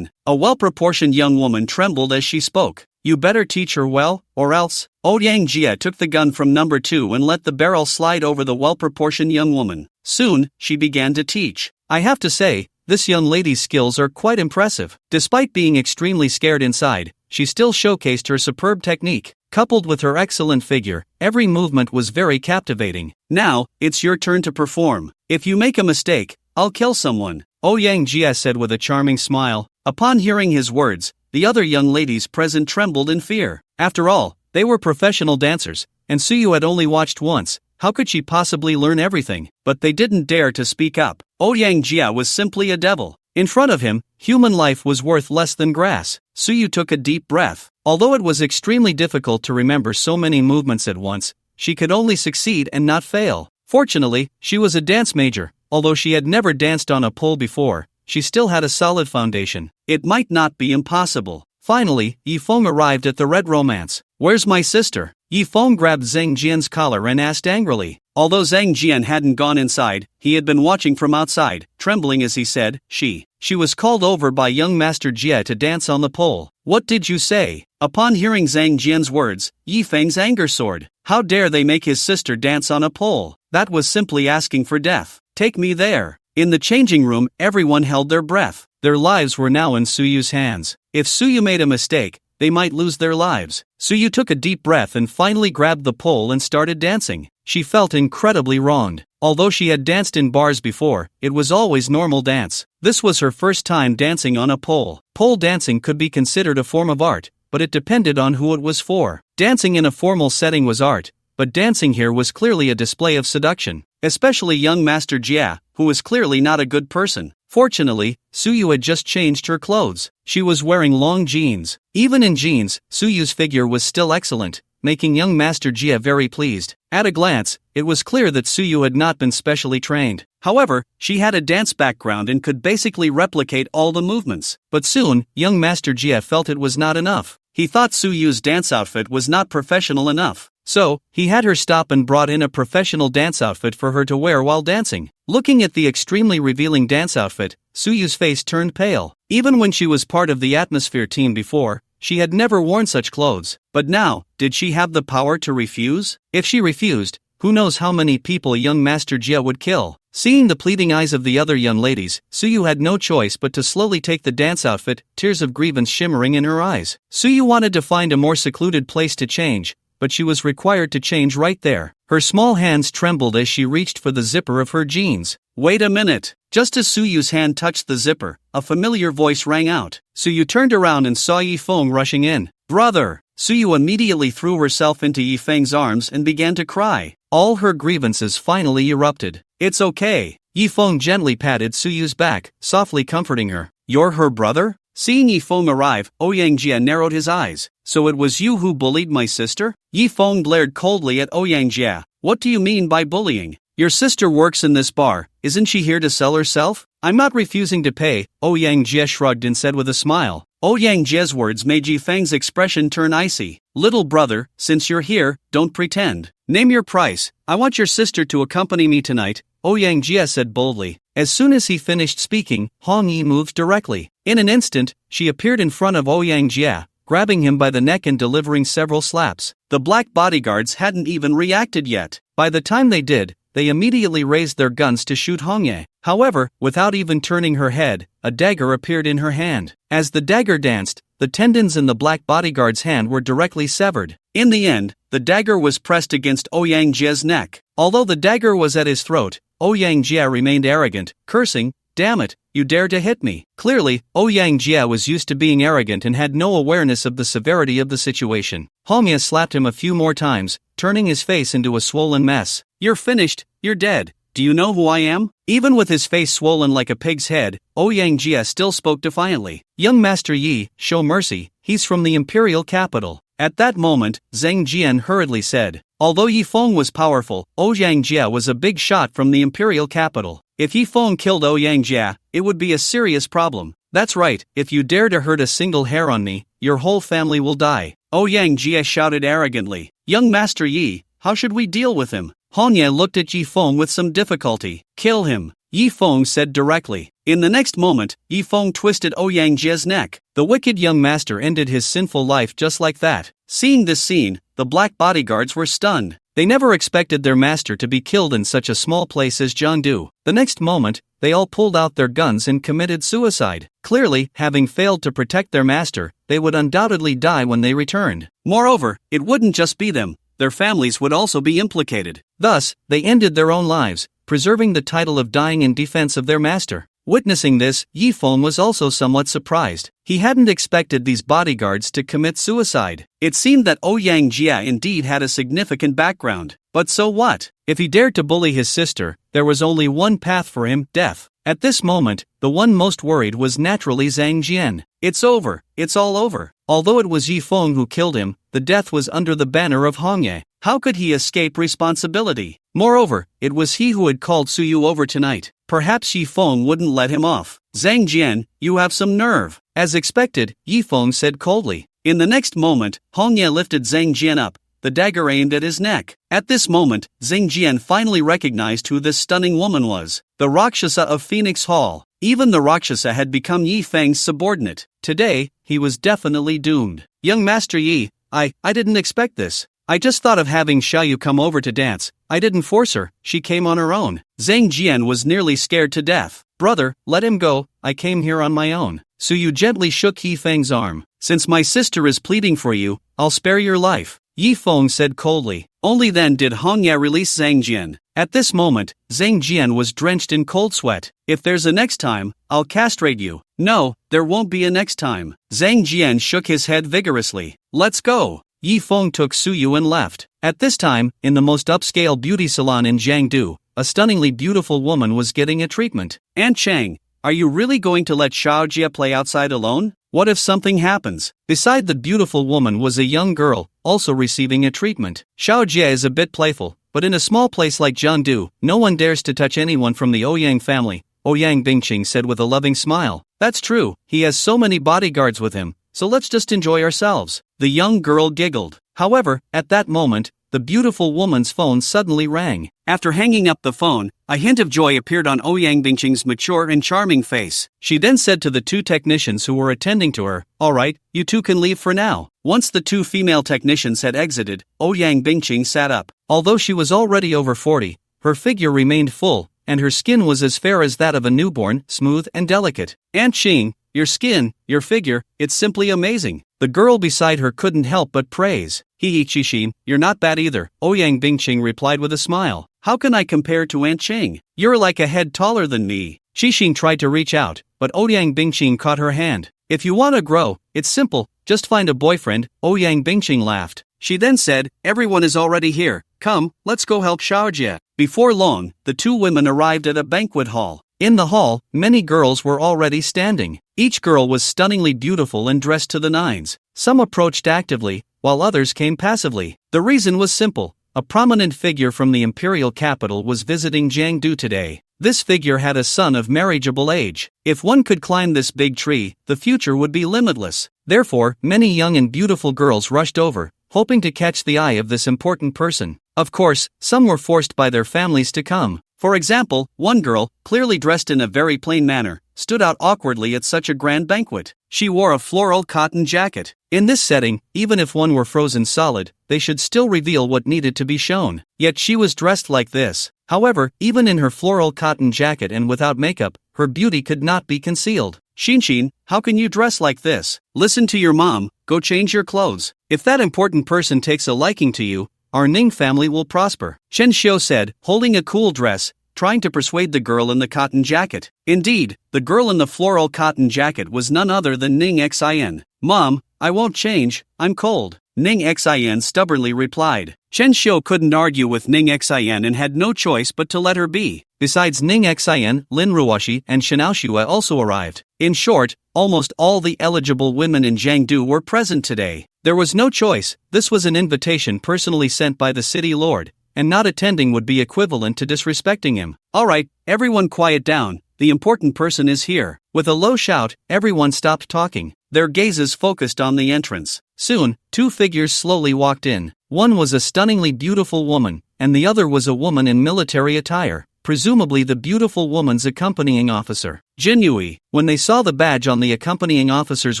A well-proportioned young woman trembled as she spoke. You better teach her well, or else. Ouyang Jia took the gun from number 2 and let the barrel slide over the well-proportioned young woman. Soon, she began to teach. I have to say, this young lady's skills are quite impressive. Despite being extremely scared inside, she still showcased her superb technique. Coupled with her excellent figure, every movement was very captivating. Now, it's your turn to perform. If you make a mistake, I'll kill someone. Ouyang Jia said with a charming smile. Upon hearing his words, the other young ladies present trembled in fear. After all, they were professional dancers, and Suyu had only watched once. How could she possibly learn everything? But they didn't dare to speak up. Ouyang Jia was simply a devil. In front of him, human life was worth less than grass. Suyu took a deep breath. Although it was extremely difficult to remember so many movements at once, she could only succeed and not fail. Fortunately, she was a dance major. Although she had never danced on a pole before, she still had a solid foundation. It might not be impossible. Finally, Yifeng arrived at the Red Romance. Where's my sister? Yifeng grabbed Zhang Jian's collar and asked angrily. Although Zhang Jian hadn't gone inside, he had been watching from outside, trembling as he said, She was called over by young Master Jie to dance on the pole. What did you say? Upon hearing Zhang Jian's words, Yi Feng's anger soared. How dare they make his sister dance on a pole? That was simply asking for death. Take me there. In the changing room, everyone held their breath. Their lives were now in Suyu's hands. If Suyu made a mistake, they might lose their lives. Suyu took a deep breath and finally grabbed the pole and started dancing. She felt incredibly wronged. Although she had danced in bars before, it was always normal dance. This was her first time dancing on a pole. Pole dancing could be considered a form of art, but it depended on who it was for. Dancing in a formal setting was art, but dancing here was clearly a display of seduction. Especially young Master Jia, who was clearly not a good person. Fortunately, Suyu had just changed her clothes. She was wearing long jeans. Even in jeans, Suyu's figure was still excellent, making young Master Jia very pleased. At a glance, it was clear that Suyu had not been specially trained. However, she had a dance background and could basically replicate all the movements. But soon, young Master Jia felt it was not enough. He thought Suyu's dance outfit was not professional enough. So, he had her stop and brought in a professional dance outfit for her to wear while dancing. Looking at the extremely revealing dance outfit, Suyu's face turned pale. Even when she was part of the Atmosphere team before, she had never worn such clothes. But now, did she have the power to refuse? If she refused, who knows how many people young Master Jia would kill. Seeing the pleading eyes of the other young ladies, Suyu had no choice but to slowly take the dance outfit, tears of grievance shimmering in her eyes. Suyu wanted to find a more secluded place to change, but she was required to change right there. Her small hands trembled as she reached for the zipper of her jeans. Wait a minute! Just as Suyu's hand touched the zipper, a familiar voice rang out. Suyu turned around and saw Yi Feng rushing in. Brother! Suyu immediately threw herself into Yi Feng's arms and began to cry. All her grievances finally erupted. It's okay. Yi Feng gently patted Suyu's back, softly comforting her. You're her brother? Seeing Yi Feng arrive, Ouyang Jia narrowed his eyes. So it was you who bullied my sister? Yi Feng glared coldly at Ouyang Jia. What do you mean by bullying? Your sister works in this bar, isn't she here to sell herself? I'm not refusing to pay, Ouyang Jia shrugged and said with a smile. Ouyang Jia's words made Yi Feng's expression turn icy. Little brother, since you're here, don't pretend. Name your price. I want your sister to accompany me tonight, Ouyang Jia said boldly. As soon as he finished speaking, Hong Yi moved directly. In an instant, she appeared in front of Ouyang Jia, grabbing him by the neck and delivering several slaps. The black bodyguards hadn't even reacted yet. By the time they did, they immediately raised their guns to shoot Hong Ye. However, without even turning her head, a dagger appeared in her hand. As the dagger danced, the tendons in the black bodyguard's hand were directly severed. In the end, the dagger was pressed against Ouyang Jia's neck. Although the dagger was at his throat, Ouyang Jia remained arrogant, cursing, "Damn it, you dare to hit me." Clearly, Ouyang Jia was used to being arrogant and had no awareness of the severity of the situation. Hong Ye slapped him a few more times, turning his face into a swollen mess. You're finished, you're dead. Do you know who I am? Even with his face swollen like a pig's head, Ouyang Jia still spoke defiantly. Young Master Yi, show mercy, he's from the imperial capital. At that moment, Zhang Jian hurriedly said. Although Yi Feng was powerful, Ouyang Jia was a big shot from the imperial capital. If Yi Feng killed Ouyang Jia, it would be a serious problem. That's right, if you dare to hurt a single hair on me, your whole family will die. Ouyang Jia shouted arrogantly. Young Master Yi, how should we deal with him? Hong Ye looked at Yi Feng with some difficulty. Kill him, Yi Feng said directly. In the next moment, Yi Feng twisted Ouyang Jia's neck. The wicked young master ended his sinful life just like that. Seeing this scene, the black bodyguards were stunned. They never expected their master to be killed in such a small place as Jiangdu. The next moment, they all pulled out their guns and committed suicide. Clearly, having failed to protect their master, they would undoubtedly die when they returned. Moreover, it wouldn't just be them. Their families would also be implicated. Thus, they ended their own lives, preserving the title of dying in defense of their master. Witnessing this, Yi Feng was also somewhat surprised. He hadn't expected these bodyguards to commit suicide. It seemed that Ouyang Jia indeed had a significant background. But so what? If he dared to bully his sister, there was only one path for him, death. At this moment, the one most worried was naturally Zhang Jian. It's over, it's all over. Although it was Yi Feng who killed him, the death was under the banner of Hong Ye. How could he escape responsibility? Moreover, it was he who had called Suyu over tonight. Perhaps Yi Feng wouldn't let him off. Zhang Jian, you have some nerve. As expected, Yi Feng said coldly. In the next moment, Hong Ye lifted Zhang Jian up, the dagger aimed at his neck. At this moment, Xing Jian finally recognized who this stunning woman was, the Rakshasa of Phoenix Hall. Even the Rakshasa had become Yi Feng's subordinate. Today, he was definitely doomed. Young Master Yi, I didn't expect this. I just thought of having Xiaoyu come over to dance. I didn't force her, she came on her own. Zhang Jian was nearly scared to death. Brother, let him go, I came here on my own. Suyu gently shook Yi Feng's arm. Since my sister is pleading for you, I'll spare your life, Yi Feng said coldly. Only then did Hongya release Zhang Jian. At this moment, Zhang Jian was drenched in cold sweat. If there's a next time, I'll castrate you. No, there won't be a next time. Zhang Jian shook his head vigorously. Let's go. Yi Feng took Suyu and left. At this time, in the most upscale beauty salon in Jiangdu, a stunningly beautiful woman was getting a treatment. Aunt Chang, are you really going to let Xiaojia play outside alone? What if something happens? Beside the beautiful woman was a young girl, also receiving a treatment. Xiaojia is a bit playful, but in a small place like Jiangdu, no one dares to touch anyone from the Ouyang family, Ouyang Bingqing said with a loving smile. That's true, he has so many bodyguards with him, so let's just enjoy ourselves. The young girl giggled. However, at that moment, the beautiful woman's phone suddenly rang. After hanging up the phone, a hint of joy appeared on Ouyang Bingqing's mature and charming face. She then said to the two technicians who were attending to her, "All right, you two can leave for now." Once the two female technicians had exited, Ouyang Bingqing sat up. Although she was already over 40, her figure remained full, and her skin was as fair as that of a newborn, smooth and delicate. Aunt Xing, your skin, your figure, it's simply amazing. The girl beside her couldn't help but praise. He Qixin, you're not bad either, Ouyang Bingqing replied with a smile. How can I compare to Aunt Qing? You're like a head taller than me. Qixin tried to reach out, but Ouyang Bingqing caught her hand. If you want to grow, it's simple, just find a boyfriend, Ouyang Bingqing laughed. She then said, everyone is already here, come, let's go help Xiaojia. Before long, the two women arrived at a banquet hall. In the hall, many girls were already standing. Each girl was stunningly beautiful and dressed to the nines. Some approached actively, while others came passively. The reason was simple. A prominent figure from the imperial capital was visiting Jiangdu today. This figure had a son of marriageable age. If one could climb this big tree, the future would be limitless. Therefore, many young and beautiful girls rushed over, hoping to catch the eye of this important person. Of course, some were forced by their families to come. For example, one girl, clearly dressed in a very plain manner, stood out awkwardly at such a grand banquet. She wore a floral cotton jacket. In this setting, even if one were frozen solid, they should still reveal what needed to be shown. Yet she was dressed like this. However, even in her floral cotton jacket and without makeup, her beauty could not be concealed. Xinshin, how can you dress like this? Listen to your mom, go change your clothes. If that important person takes a liking to you, our Ning family will prosper, Chen Xiu said, holding a cool dress, trying to persuade the girl in the cotton jacket. Indeed, the girl in the floral cotton jacket was none other than Ning Xin. Mom, I won't change, I'm cold, Ning Xin stubbornly replied. Chen Xiu couldn't argue with Ning Xin and had no choice but to let her be. Besides Ning Xin, Lin Ruoshi and Xiaoxue also arrived. In short, almost all the eligible women in Jiangdu were present today. There was no choice, this was an invitation personally sent by the city lord, and not attending would be equivalent to disrespecting him. Alright, everyone quiet down, the important person is here. With a low shout, everyone stopped talking. Their gazes focused on the entrance. Soon, two figures slowly walked in. One was a stunningly beautiful woman, and the other was a woman in military attire, presumably the beautiful woman's accompanying officer. Jinyui. When they saw the badge on the accompanying officer's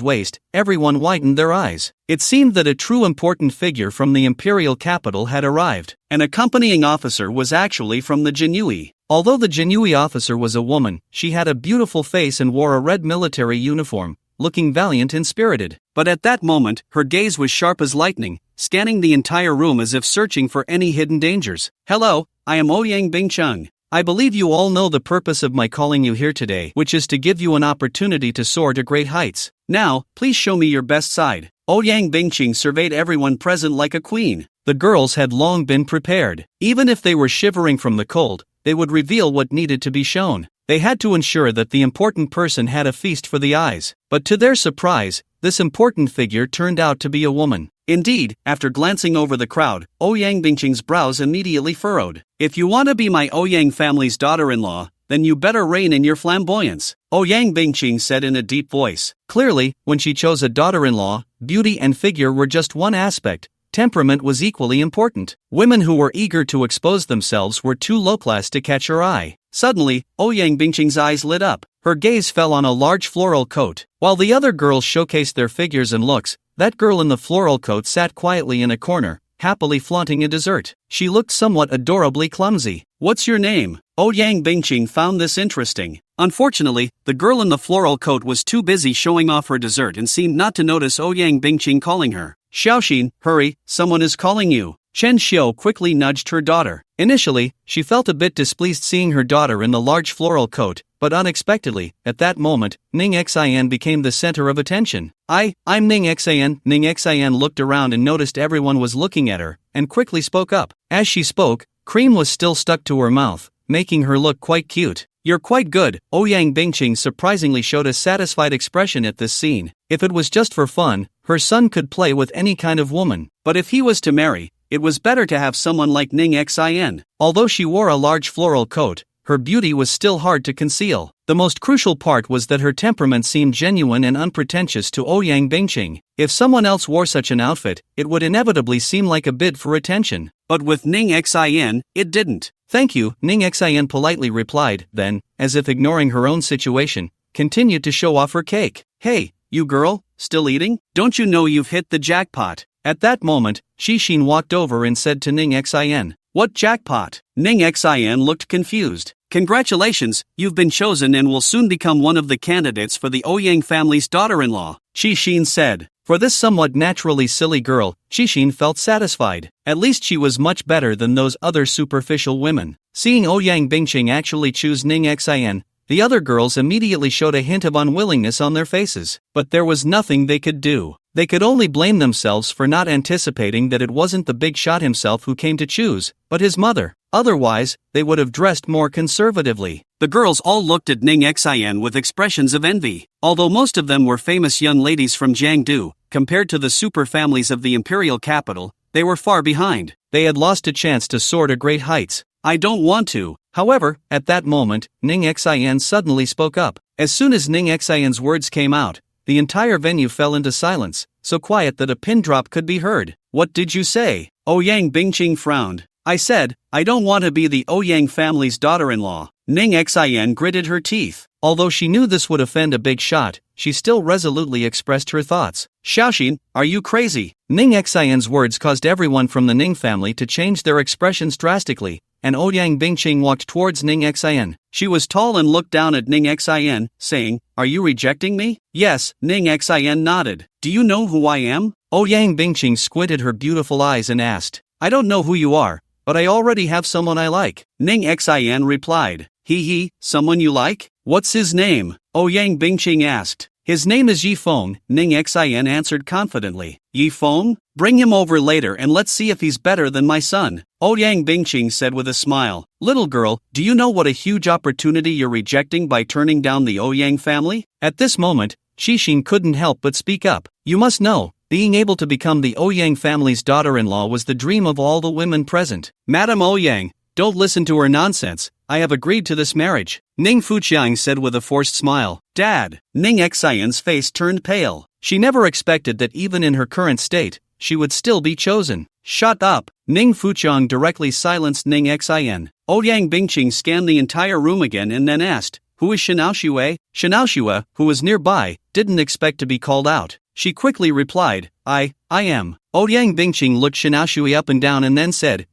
waist, everyone widened their eyes. It seemed that a true important figure from the imperial capital had arrived. An accompanying officer was actually from the Jinyui. Although the Jinyui officer was a woman, she had a beautiful face and wore a red military uniform, looking valiant and spirited. But at that moment, her gaze was sharp as lightning, scanning the entire room as if searching for any hidden dangers. Hello, I am Ouyang Bingcheng. I believe you all know the purpose of my calling you here today, which is to give you an opportunity to soar to great heights. Now, please show me your best side. Ouyang Bingqing surveyed everyone present like a queen. The girls had long been prepared. Even if they were shivering from the cold, they would reveal what needed to be shown. They had to ensure that the important person had a feast for the eyes. But to their surprise, this important figure turned out to be a woman. Indeed, after glancing over the crowd, Ouyang Bingqing's brows immediately furrowed. If you want to be my Ouyang family's daughter-in-law, then you better rein in your flamboyance, Ouyang Bingqing said in a deep voice. Clearly, when she chose a daughter-in-law, beauty and figure were just one aspect, temperament was equally important. Women who were eager to expose themselves were too low-class to catch her eye. Suddenly, Ouyang Bingqing's eyes lit up. Her gaze fell on a large floral coat. While the other girls showcased their figures and looks, that girl in the floral coat sat quietly in a corner, happily flaunting a dessert. She looked somewhat adorably clumsy. "What's your name?" Ouyang Bingqing found this interesting. Unfortunately, the girl in the floral coat was too busy showing off her dessert and seemed not to notice Ouyang Bingqing calling her. "Xiaoxin, hurry, someone is calling you." Chen Xiu quickly nudged her daughter. Initially, she felt a bit displeased seeing her daughter in the large floral coat, but unexpectedly, at that moment, Ning Xian became the center of attention. I'm Ning Xian." Ning Xian looked around and noticed everyone was looking at her, and quickly spoke up. As she spoke, cream was still stuck to her mouth, making her look quite cute. "You're quite good." Ouyang Bingqing surprisingly showed a satisfied expression at this scene. If it was just for fun, her son could play with any kind of woman. But if he was to marry, it was better to have someone like Ning Xian. Although she wore a large floral coat, her beauty was still hard to conceal. The most crucial part was that her temperament seemed genuine and unpretentious to Ouyang Bingqing. If someone else wore such an outfit, it would inevitably seem like a bid for attention. But with Ning Xian, it didn't. "Thank you," Ning Xian politely replied, then, as if ignoring her own situation, continued to show off her cake. "Hey, you girl, still eating? Don't you know you've hit the jackpot?" At that moment, Xixin walked over and said to Ning Xian, "What jackpot?" Ning Xian looked confused. "Congratulations, you've been chosen and will soon become one of the candidates for the Ouyang family's daughter-in-law," Xixin said. For this somewhat naturally silly girl, Xixin felt satisfied. At least she was much better than those other superficial women. Seeing Ouyang Bingqing actually choose Ning Xian, the other girls immediately showed a hint of unwillingness on their faces. But there was nothing they could do. They could only blame themselves for not anticipating that it wasn't the big shot himself who came to choose, but his mother. Otherwise, they would have dressed more conservatively. The girls all looked at Ning Xian with expressions of envy. Although most of them were famous young ladies from Jiangdu, compared to the super families of the imperial capital, they were far behind. They had lost a chance to soar to great heights. "I don't want to." However, at that moment, Ning Xian suddenly spoke up. As soon as Ning Xian's words came out, the entire venue fell into silence, so quiet that a pin drop could be heard. "What did you say?" Ouyang Bingqing frowned. "I said, I don't want to be the Ouyang family's daughter-in-law." Ning Xian gritted her teeth. Although she knew this would offend a big shot, she still resolutely expressed her thoughts. "Xiaoxin, are you crazy?" Ning Xian's words caused everyone from the Ning family to change their expressions drastically, and Ouyang Bingqing walked towards Ning Xian. She was tall and looked down at Ning Xian, saying, "Are you rejecting me?" "Yes," Ning Xian nodded. "Do you know who I am?" Ouyang Bingqing squinted her beautiful eyes and asked. "I don't know who you are, but I already have someone I like." Ning Xian replied. He, someone you like? What's his name?" Ouyang Bingqing asked. "His name is Yi Feng," Ning Xian answered confidently. "Yi Feng? Bring him over later and let's see if he's better than my son," Ouyang Bingqing said with a smile. "Little girl, do you know what a huge opportunity you're rejecting by turning down the Ouyang family?" At this moment, Xixin couldn't help but speak up. "You must know, being able to become the Ouyang family's daughter-in-law was the dream of all the women present." "Madam Ouyang, don't listen to her nonsense. I have agreed to this marriage," Ning Fuqiang said with a forced smile. "Dad!" Ning Xian's face turned pale. She never expected that even in her current state, she would still be chosen. "Shut up!" Ning Fuqiang directly silenced Ning Xian. Ouyang Bingqing scanned the entire room again and then asked, "Who is Shanao Xue?" Shanao Xue, who was nearby, didn't expect to be called out. She quickly replied, I am. Ouyang Bingqing looked Shanao Xue up and down and then said,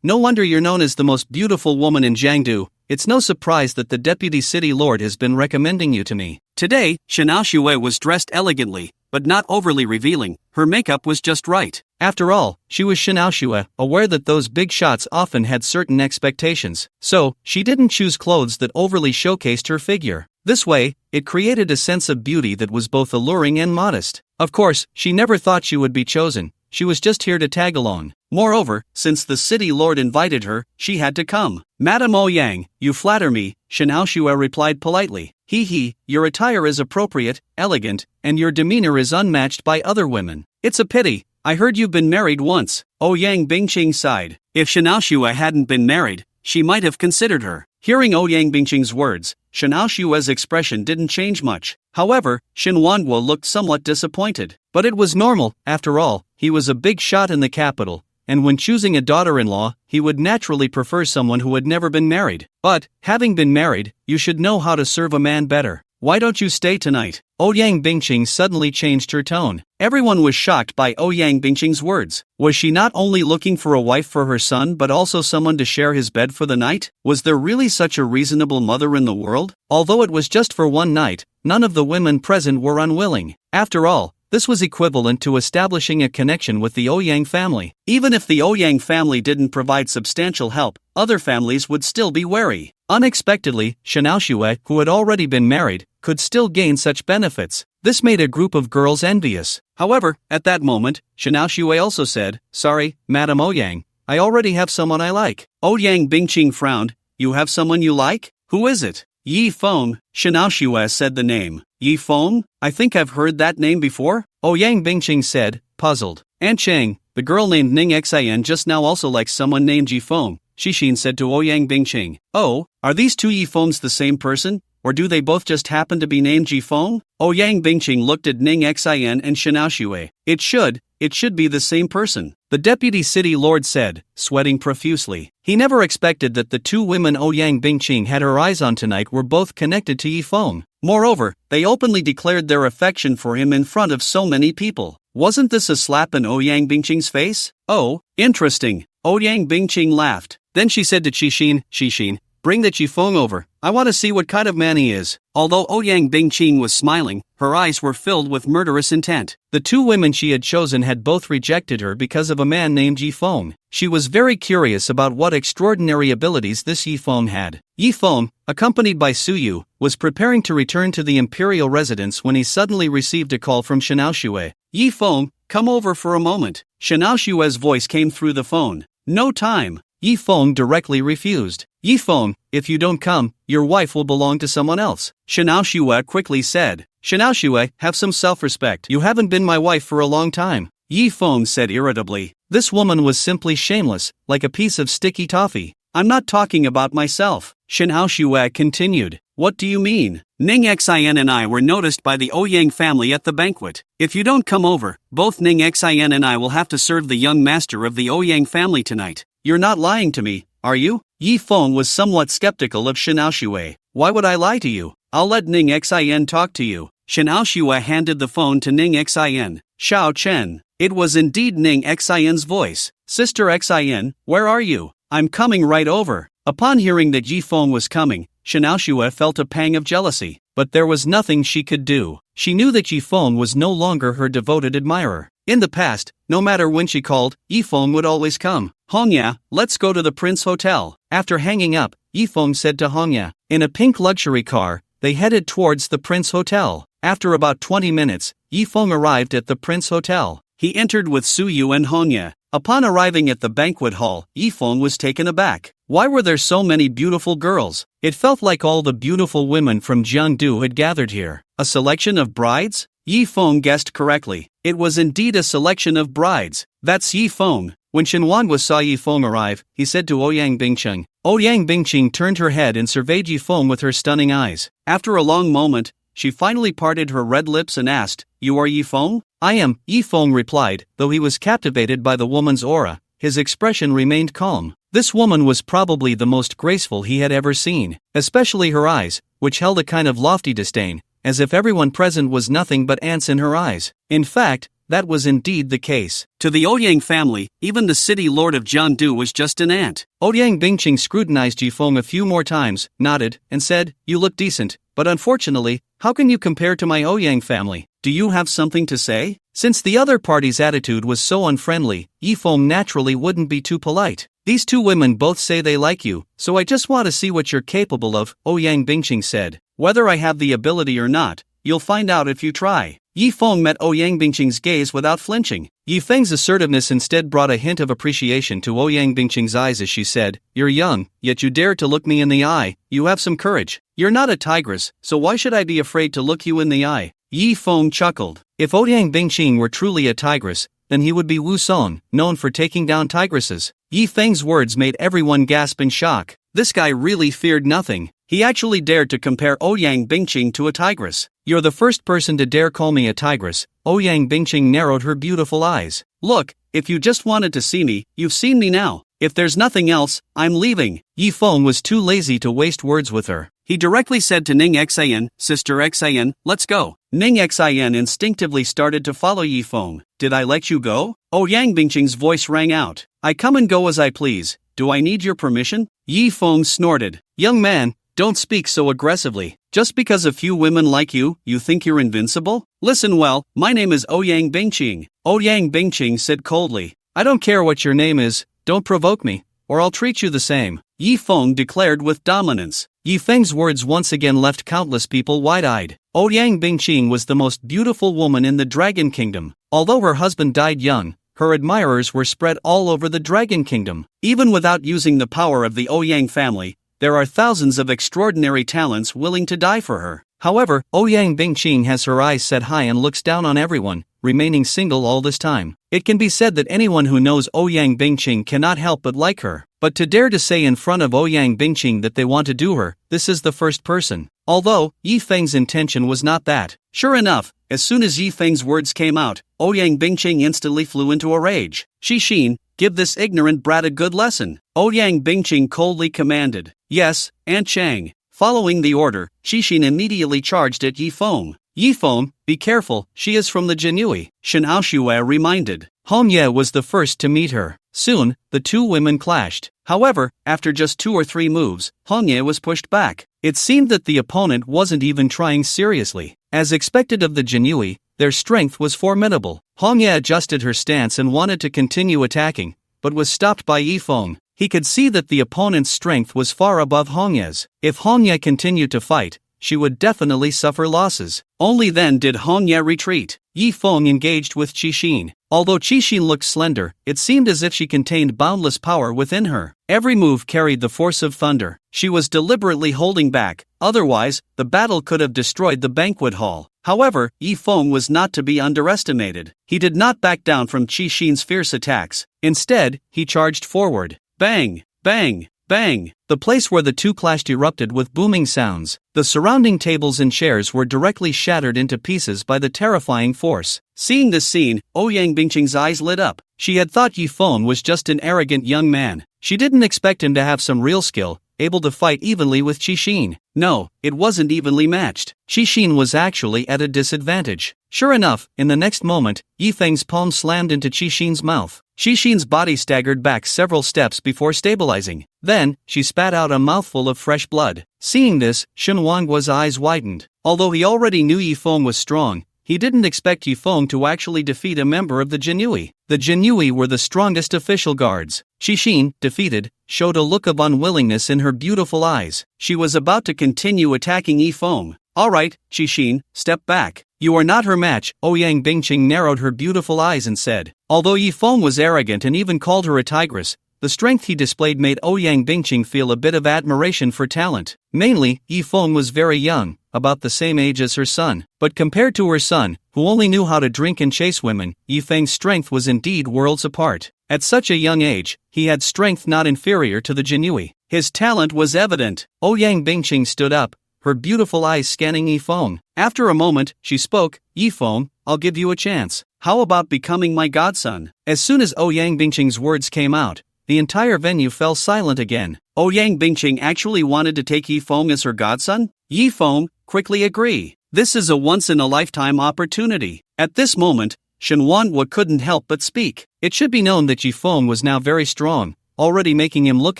No wonder you're known as the most beautiful woman in Jiangdu. It's no surprise that the deputy city lord has been recommending you to me." Today, Shanao Xue was dressed elegantly, but not overly revealing. Her makeup was just right. After all, she was Shanao Xue, aware that those big shots often had certain expectations. So, she didn't choose clothes that overly showcased her figure. This way, it created a sense of beauty that was both alluring and modest. Of course, she never thought she would be chosen. She was just here to tag along. Moreover, since the city lord invited her, she had to come. "Madam Ouyang, you flatter me," Shanao Xue replied politely. Your attire is appropriate, elegant, and your demeanor is unmatched by other women. It's a pity. I heard you've been married once." Ouyang Bingqing sighed. If Shanao Xue hadn't been married, she might have considered her. Hearing Ouyang Bingqing's words, Shanao Shue's expression didn't change much. However, Shin Wanguo looked somewhat disappointed. But it was normal, after all, he was a big shot in the capital, and when choosing a daughter-in-law, he would naturally prefer someone who had never been married. But, having been married, you should know how to serve a man better. Why don't you stay tonight? Ouyang Bingqing suddenly changed her tone. Everyone was shocked by Ouyang Bingqing's words. Was she not only looking for a wife for her son but also someone to share his bed for the night? Was there really such a reasonable mother in the world? Although it was just for one night, none of the women present were unwilling. After all, this was equivalent to establishing a connection with the Ouyang family. Even if the Ouyang family didn't provide substantial help, other families would still be wary. Unexpectedly, Shanao Shue, who had already been married, could still gain such benefits. This made a group of girls envious. However, at that moment, Shanao Shue also said, "Sorry, Madam Ouyang, I already have someone I like." Ouyang Bingqing frowned. "You have someone you like? Who is it?" "Yi Feng," Shanao Shue said the name. "Yi Feng? I think I've heard that name before?" Ouyang Bingqing said, puzzled. "Aunt Cheng, the girl named Ning Xian just now also likes someone named Yi Feng," Xixin said to Ouyang Bingqing. "Oh, are these two Yi Fengs the same person? Or do they both just happen to be named Yi Feng?" Ouyang Bingqing looked at Ning Xian and Shanao Shue. It should be the same person," the deputy city lord said, sweating profusely. He never expected that the two women Ouyang Bingqing had her eyes on tonight were both connected to Yi Feng. Moreover, they openly declared their affection for him in front of so many people. Wasn't this a slap in Ouyang Bingqing's face? "Oh, interesting." Ouyang Bingqing laughed. Then she said to Xixin, "Bring that Yi Feng over. I want to see what kind of man he is." Although Ouyang Bingqing was smiling, her eyes were filled with murderous intent. The two women she had chosen had both rejected her because of a man named Yi Feng. She was very curious about what extraordinary abilities this Yi Feng had. Yi Feng, accompanied by Su Yu, was preparing to return to the imperial residence when he suddenly received a call from Shanao Shue. "Yi Feng, come over for a moment." Shanao Shue's voice came through the phone. "No time." Yi Feng directly refused. "Yi Feng, if you don't come, your wife will belong to someone else," Shanao Shue quickly said. "Shanao Shue, have some self-respect. You haven't been my wife for a long time," Yi Feng said irritably. This woman was simply shameless, like a piece of sticky toffee. "I'm not talking about myself," Shanao Shue continued. "What do you mean? Ning Xian and I were noticed by the Ouyang family at the banquet. If you don't come over, both Ning Xian and I will have to serve the young master of the Ouyang family tonight." "You're not lying to me, are you?" Yi Feng was somewhat skeptical of Shanao Shue. "Why would I lie to you? I'll let Ning Xian talk to you." Shanao Shue handed the phone to Ning Xian. "Xiao Chen." It was indeed Ning Xian's voice. "Sister Xian, where are you? I'm coming right over." Upon hearing that Yi Feng was coming, Shanao Shue felt a pang of jealousy, but there was nothing she could do. She knew that Yi Feng was no longer her devoted admirer. In the past, no matter when she called, Yi Feng would always come. "Hongya, let's go to the Prince Hotel." After hanging up, Yi Feng said to Hongya. In a pink luxury car, they headed towards the Prince Hotel. After about 20 minutes, Yi Feng arrived at the Prince Hotel. He entered with Su Yu and Hongya. Upon arriving at the banquet hall, Yi Feng was taken aback. Why were there so many beautiful girls? It felt like all the beautiful women from Jiangdu had gathered here. A selection of brides? Yi Feng guessed correctly. It was indeed a selection of brides. "That's Yi Feng." When Shin Wanguo saw Yi Feng arrive, he said to Ouyang Bingqing. Ouyang Bingqing turned her head and surveyed Yi Feng with her stunning eyes. After a long moment, she finally parted her red lips and asked, "You are Yi Feng?" "I am," Yi Feng replied. Though he was captivated by the woman's aura, his expression remained calm. This woman was probably the most graceful he had ever seen, especially her eyes, which held a kind of lofty disdain, as if everyone present was nothing but ants in her eyes. In fact, that was indeed the case. To the Ouyang family, even the city lord of Jiangdu was just an ant. Ouyang Bingqing scrutinized Yi Feng a few more times, nodded, and said, "You look decent, but unfortunately, how can you compare to my Ouyang family? Do you have something to say?" Since the other party's attitude was so unfriendly, Yi Feng naturally wouldn't be too polite. "These two women both say they like you, so I just want to see what you're capable of," Ouyang Bingqing said. "Whether I have the ability or not, you'll find out if you try." Yi Feng met Ouyang Bingqing's gaze without flinching. Yi Feng's assertiveness instead brought a hint of appreciation to Ouyang Bingqing's eyes as she said, "You're young, yet you dare to look me in the eye. You have some courage. You're not a tigress, so why should I be afraid to look you in the eye?" Yi Feng chuckled. If Ouyang Bingqing were truly a tigress, then he would be Wu Song, known for taking down tigresses. Yi Feng's words made everyone gasp in shock. This guy really feared nothing. He actually dared to compare Ouyang Bingqing to a tigress. "You're the first person to dare call me a tigress." Ouyang Bingqing narrowed her beautiful eyes. "Look, if you just wanted to see me, you've seen me now. If there's nothing else, I'm leaving." Yi Feng was too lazy to waste words with her. He directly said to Ning Xian, "Sister Xian, let's go." Ning Xian instinctively started to follow Yi Feng. "Did I let you go?" Ouyang Bingqing's voice rang out. "I come and go as I please. Do I need your permission?" Yi Feng snorted. "Young man, don't speak so aggressively. Just because a few women like you, you think you're invincible? Listen well, my name is Ouyang Bingqing." Ouyang Bingqing said coldly. "I don't care what your name is, don't provoke me, or I'll treat you the same," Yi Feng declared with dominance. Yi Feng's words once again left countless people wide-eyed. Ouyang Bingqing was the most beautiful woman in the Dragon Kingdom. Although her husband died young, her admirers were spread all over the Dragon Kingdom. Even without using the power of the Ouyang family, there are thousands of extraordinary talents willing to die for her. However, Ouyang Bingqing has her eyes set high and looks down on everyone, remaining single all this time. It can be said that anyone who knows Ouyang Bingqing cannot help but like her. But to dare to say in front of Ouyang Bingqing that they want to do her, this is the first person. Although, Yi Feng's intention was not that. Sure enough, as soon as Yi Feng's words came out, Ouyang Bingqing instantly flew into a rage. "Xixin, give this ignorant brat a good lesson," Ouyang Bingqing coldly commanded. "Yes, Aunt Chang." Following the order, Xixin immediately charged at Yi Feng. "Yi Feng, be careful, she is from the Jinui," Shen Aoshue reminded. Hongye was the first to meet her. Soon, the two women clashed. However, after just 2 or 3 moves, Hongye was pushed back. It seemed that the opponent wasn't even trying seriously. As expected of the Jinui, their strength was formidable. Hongye adjusted her stance and wanted to continue attacking, but was stopped by Yi Feng. He could see that the opponent's strength was far above Hongye's. If Hongye continued to fight, she would definitely suffer losses. Only then did Hongye retreat. Yi Feng engaged with Xixin. Although Xixin looked slender, it seemed as if she contained boundless power within her. Every move carried the force of thunder. She was deliberately holding back, otherwise, the battle could have destroyed the banquet hall. However, Yi Feng was not to be underestimated. He did not back down from Xixin's fierce attacks. Instead, he charged forward. Bang! Bang! Bang! The place where the two clashed erupted with booming sounds. The surrounding tables and chairs were directly shattered into pieces by the terrifying force. Seeing this scene, Ouyang Bingqing's eyes lit up. She had thought Yi Feng was just an arrogant young man. She didn't expect him to have some real skill, able to fight evenly with Xixin. No, it wasn't evenly matched. Xixin was actually at a disadvantage. Sure enough, in the next moment, Yi Feng's palm slammed into Xixin's mouth. Xixin's body staggered back several steps before stabilizing. Then, she spat out a mouthful of fresh blood. Seeing this, Shen Wanghua's eyes widened. Although he already knew Yi Feng was strong, he didn't expect Yi Feng to actually defeat a member of the Jinui. The Jinui were the strongest official guards. Xixin, defeated, showed a look of unwillingness in her beautiful eyes. She was about to continue attacking Yi Feng. "Alright, Xixin, step back. You are not her match," Ouyang Bingqing narrowed her beautiful eyes and said. Although Yi Feng was arrogant and even called her a tigress, the strength he displayed made Ouyang Bingqing feel a bit of admiration for talent. Mainly, Yi Feng was very young, about the same age as her son. But compared to her son, who only knew how to drink and chase women, Yi Feng's strength was indeed worlds apart. At such a young age, he had strength not inferior to the Jinui. His talent was evident. Ouyang Bingqing stood up, her beautiful eyes scanning Yi Feng. After a moment, she spoke. "Yi Feng, I'll give you a chance. How about becoming my godson?" As soon as Ouyang Bingqing's words came out, the entire venue fell silent again. Ouyang Bingqing actually wanted to take Yi Feng as her godson? Yi Feng, quickly agree. This is a once-in-a-lifetime opportunity. At this moment, Shen Wanghu couldn't help but speak. It should be known that Yi Feng was now very strong, already making him look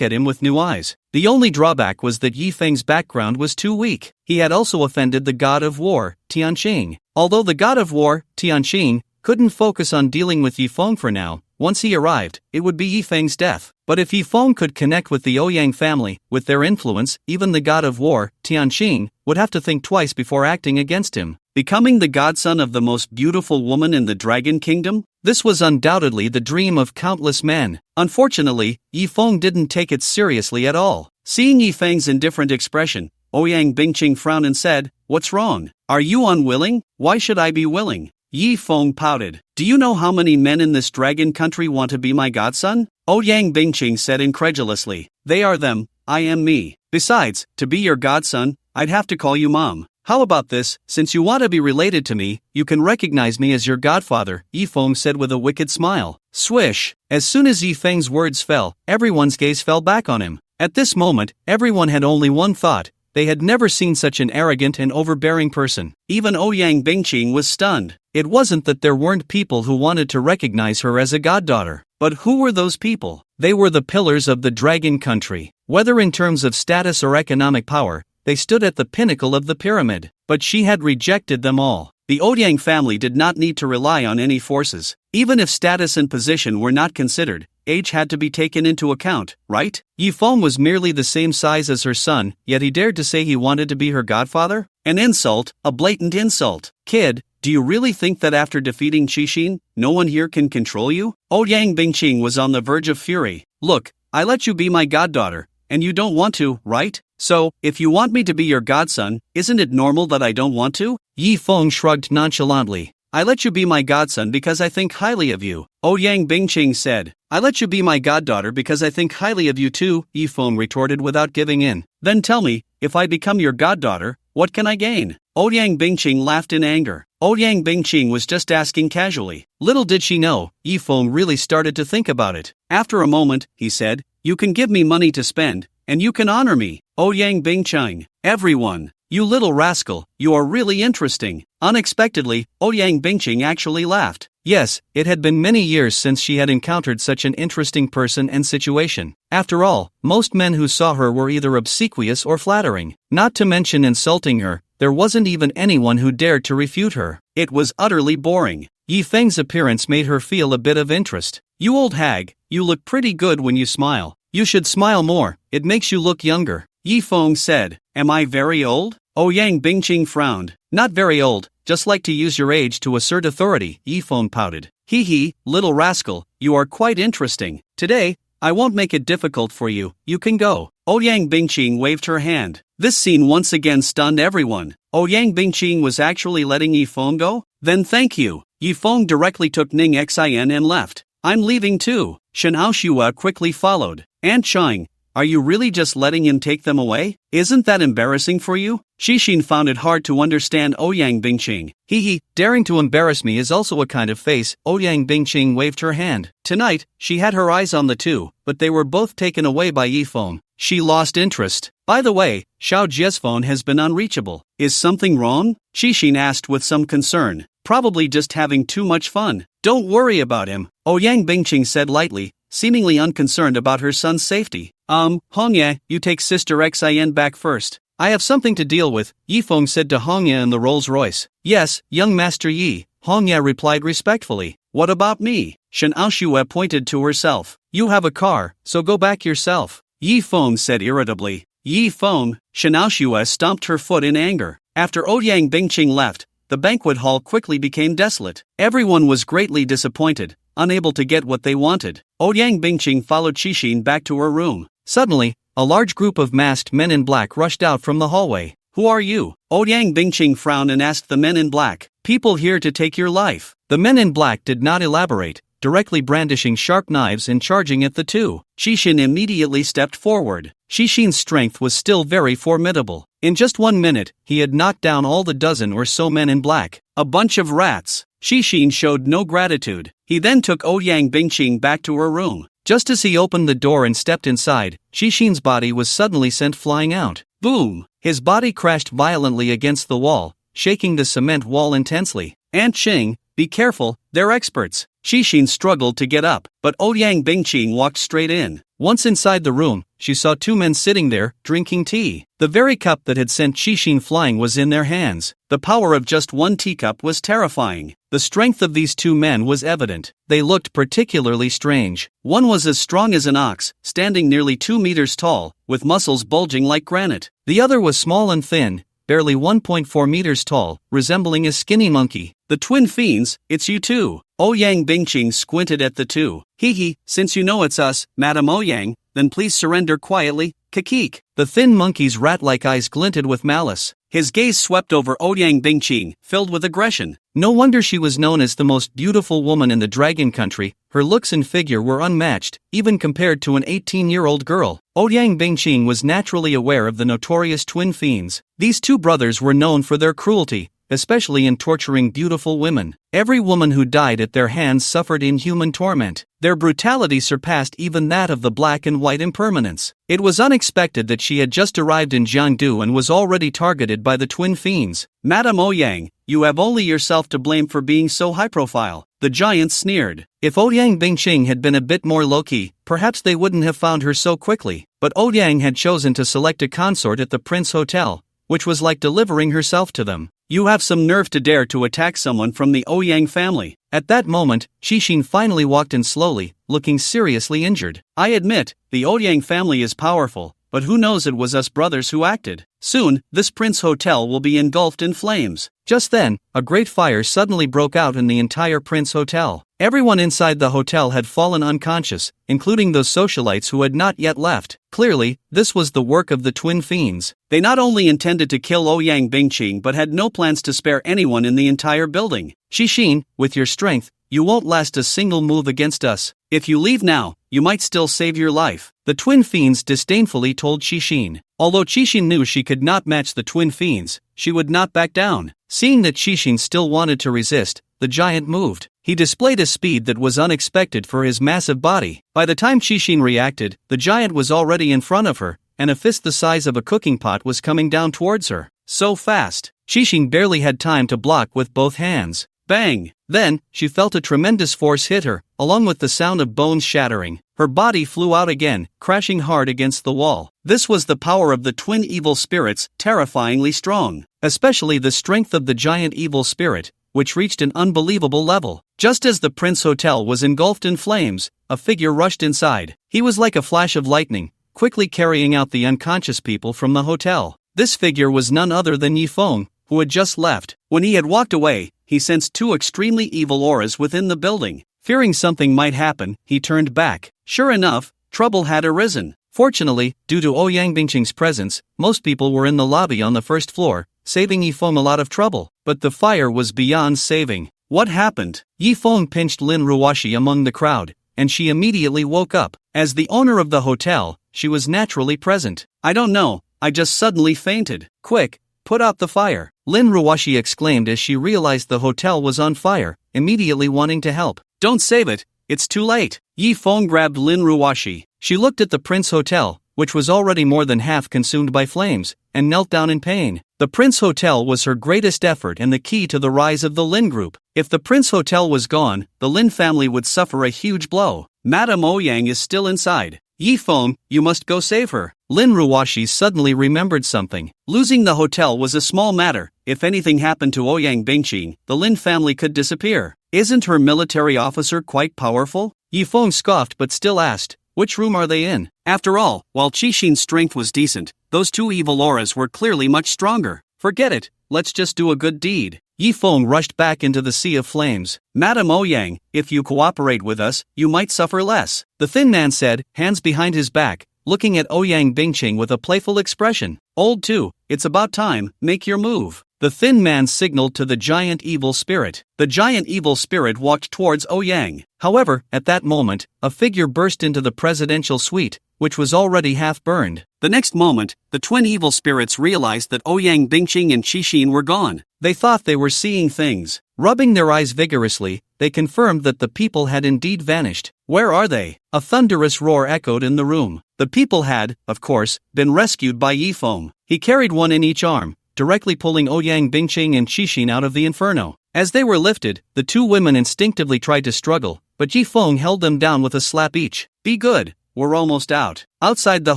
at him with new eyes. The only drawback was that Yi Feng's background was too weak. He had also offended the god of war, Tianqing. Although the god of war, Tianqing, couldn't focus on dealing with Yi Feng for now, once he arrived, it would be Yi Feng's death. But if Yi Feng could connect with the Ouyang family, with their influence, even the god of war, Tianqing, would have to think twice before acting against him. Becoming the godson of the most beautiful woman in the Dragon Kingdom? This was undoubtedly the dream of countless men. Unfortunately, Yi Feng didn't take it seriously at all. Seeing Yi Feng's indifferent expression, Ouyang Bingqing frowned and said, "What's wrong? Are you unwilling? Why should I be willing?" Yi Feng pouted. Do you know how many men in this dragon country want to be my godson? Ouyang Bingqing said incredulously. They are them, I am me. Besides, to be your godson, I'd have to call you mom. How about this, since you want to be related to me, you can recognize me as your godfather, Yifeng said with a wicked smile. Swish! As soon as Yifeng's words fell, everyone's gaze fell back on him. At this moment, everyone had only one thought. They had never seen such an arrogant and overbearing person. Even Ouyang Bingqing was stunned. It wasn't that there weren't people who wanted to recognize her as a goddaughter. But who were those people? They were the pillars of the dragon country. Whether in terms of status or economic power, they stood at the pinnacle of the pyramid. But she had rejected them all. The Ouyang family did not need to rely on any forces. Even if status and position were not considered, age had to be taken into account, right? Yifeng was merely the same size as her son, yet he dared to say he wanted to be her godfather? An insult, a blatant insult. Kid, do you really think that after defeating Qixin, no one here can control you? Ouyang Bingqing was on the verge of fury. Look, I let you be my goddaughter, and you don't want to, right? So, if you want me to be your godson, isn't it normal that I don't want to? Yifeng shrugged nonchalantly. I let you be my godson because I think highly of you. Ouyang Bingqing said. I let you be my goddaughter because I think highly of you too, Yifeng retorted without giving in. Then tell me, if I become your goddaughter, what can I gain? Ouyang Bingqing laughed in anger. Ouyang Bingqing was just asking casually. Little did she know, Yifeng really started to think about it. After a moment, he said, you can give me money to spend, and you can honor me. Ouyang Bingqing. Everyone. You little rascal, you are really interesting. Unexpectedly, Ouyang Bingqing actually laughed. Yes, it had been many years since she had encountered such an interesting person and situation. After all, most men who saw her were either obsequious or flattering. Not to mention insulting her, there wasn't even anyone who dared to refute her. It was utterly boring. Yifeng's appearance made her feel a bit of interest. You old hag, you look pretty good when you smile. You should smile more, it makes you look younger. Yifeng said. Am I very old? Ouyang Bingqing frowned. Not very old, just like to use your age to assert authority, Yifeng pouted. Hee hee, little rascal, you are quite interesting. Today, I won't make it difficult for you, you can go. Ouyang Bingqing waved her hand. This scene once again stunned everyone. Ouyang Bingqing was actually letting Yifeng go? Then thank you. Yifeng directly took Ning Xian and left. I'm leaving too. Shen Aoshua quickly followed. Aunt Chang, are you really just letting him take them away? Isn't that embarrassing for you? Qixin found it hard to understand Ouyang Bingqing. Hee hee, daring to embarrass me is also a kind of face. Ouyang Bingqing waved her hand. Tonight, she had her eyes on the two, but they were both taken away by Yifeng. She lost interest. By the way, Xiao Jie's phone has been unreachable. Is something wrong? Qixin asked with some concern. Probably just having too much fun. Don't worry about him, Ouyang Bingqing said lightly, seemingly unconcerned about her son's safety. Hongye, you take Sister Xin back first. I have something to deal with, Yifeng said to Hongye in the Rolls Royce. Yes, young Master Yi, Hongye replied respectfully. What about me? Shen Aoshua pointed to herself. You have a car, so go back yourself. Yifeng said irritably. Yifeng, Shen Aoshua stomped her foot in anger. After Ouyang Bingqing left, the banquet hall quickly became desolate. Everyone was greatly disappointed, unable to get what they wanted. Ouyang Bingqing followed Qixin back to her room. Suddenly, a large group of masked men in black rushed out from the hallway. Who are you? Ouyang Bingqing frowned and asked the men in black. People here to take your life. The men in black did not elaborate, directly brandishing sharp knives and charging at the two. Qixin immediately stepped forward. Qixin's strength was still very formidable. In just 1 minute, he had knocked down all the dozen or so men in black. A bunch of rats. Qixin showed no gratitude. He then took Ouyang Bingqing back to her room. Just as he opened the door and stepped inside, Qixin's body was suddenly sent flying out. Boom! His body crashed violently against the wall, shaking the cement wall intensely. Aunt Qing, be careful, they're experts. Qixin struggled to get up, but Ouyang Bingqing walked straight in. Once inside the room, she saw two men sitting there, drinking tea. The very cup that had sent Qixin flying was in their hands. The power of just one teacup was terrifying. The strength of these two men was evident. They looked particularly strange. One was as strong as an ox, standing nearly 2 meters tall, with muscles bulging like granite. The other was small and thin, barely 1.4 meters tall, resembling a skinny monkey. The twin fiends, it's you two. Ouyang Bingqing squinted at the two. Hee hee, since you know it's us, Madame Ouyang, then please surrender quietly, Kikik. The thin monkey's rat-like eyes glinted with malice. His gaze swept over Ouyang Bingqing, filled with aggression. No wonder she was known as the most beautiful woman in the Dragon Country. Her looks and figure were unmatched, even compared to an 18-year-old girl. Ouyang Bingqing was naturally aware of the notorious twin fiends. These two brothers were known for their cruelty, especially in torturing beautiful women. Every woman who died at their hands suffered inhuman torment. Their brutality surpassed even that of the Black and White Impermanents. It was unexpected that she had just arrived in Jiangdu and was already targeted by the twin fiends. Madame Ouyang, you have only yourself to blame for being so high-profile, the giant sneered. If Ouyang Bingqing had been a bit more low-key, perhaps they wouldn't have found her so quickly. But Ouyang had chosen to select a consort at the Prince Hotel, which was like delivering herself to them. You have some nerve to dare to attack someone from the Ouyang family. At that moment, Qixin finally walked in slowly, looking seriously injured. I admit, the Ouyang family is powerful, but who knows, it was us brothers who acted. Soon, this Prince Hotel will be engulfed in flames. Just then, a great fire suddenly broke out in the entire Prince Hotel. Everyone inside the hotel had fallen unconscious, including those socialites who had not yet left. Clearly, this was the work of the twin fiends. They not only intended to kill Ouyang Bingqing but had no plans to spare anyone in the entire building. Qixin, with your strength, you won't last a single move against us. If you leave now, you might still save your life. The twin fiends disdainfully told Qixin. Although Qixin knew she could not match the twin fiends, she would not back down. Seeing that Qixin still wanted to resist, the giant moved. He displayed a speed that was unexpected for his massive body. By the time Qixin reacted, the giant was already in front of her, and a fist the size of a cooking pot was coming down towards her. So fast, Qixin barely had time to block with both hands. Bang! Then, she felt a tremendous force hit her, along with the sound of bones shattering. Her body flew out again, crashing hard against the wall. This was the power of the twin evil spirits, terrifyingly strong. Especially the strength of the giant evil spirit, which reached an unbelievable level. Just as the Prince Hotel was engulfed in flames, a figure rushed inside. He was like a flash of lightning, quickly carrying out the unconscious people from the hotel. This figure was none other than Yifeng, who had just left. When he had walked away, he sensed two extremely evil auras within the building. Fearing something might happen, he turned back. Sure enough, trouble had arisen. Fortunately, due to Ouyang Bingqing's presence, most people were in the lobby on the first floor, saving Yifeng a lot of trouble. But the fire was beyond saving. What happened? Yifeng pinched Lin Ruoshi among the crowd, and she immediately woke up. As the owner of the hotel, she was naturally present. I don't know, I just suddenly fainted. Quick, put out the fire, Lin Ruoshi exclaimed as she realized the hotel was on fire, immediately wanting to help. Don't save it, it's too late. Yifeng grabbed Lin Ruoshi. She looked at the Prince Hotel, which was already more than half consumed by flames, and knelt down in pain. The Prince Hotel was her greatest effort and the key to the rise of the Lin Group. If the Prince Hotel was gone, the Lin family would suffer a huge blow. Madame Ouyang is still inside. Yifeng, you must go save her. Lin Ruoshi suddenly remembered something. Losing the hotel was a small matter. If anything happened to Ouyang Bingqing, the Lin family could disappear. Isn't her military officer quite powerful? Yifeng scoffed but still asked, which room are they in? After all, while Qixin's strength was decent, those two evil auras were clearly much stronger. Forget it, let's just do a good deed. Yifeng rushed back into the sea of flames. Madame Ouyang, if you cooperate with us, you might suffer less. The thin man said, hands behind his back, looking at Ouyang Bingqing with a playful expression. Old 2, it's about time, make your move. The thin man signaled to the giant evil spirit. The giant evil spirit walked towards Ouyang. However, at that moment, a figure burst into the presidential suite, which was already half burned. The next moment, the twin evil spirits realized that Ouyang Bingqing and Qixin were gone. They thought they were seeing things. Rubbing their eyes vigorously, they confirmed that the people had indeed vanished. Where are they? A thunderous roar echoed in the room. The people had, of course, been rescued by Yifeng. He carried one in each arm, directly pulling Ouyang Bingqing and Qixin out of the inferno. As they were lifted, the two women instinctively tried to struggle, but Yifeng held them down with a slap each. Be good, we're almost out. Outside the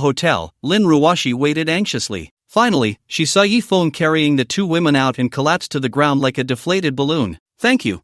hotel, Lin Ruoshi waited anxiously. Finally, she saw Yifeng carrying the two women out and collapsed to the ground like a deflated balloon. Thank you,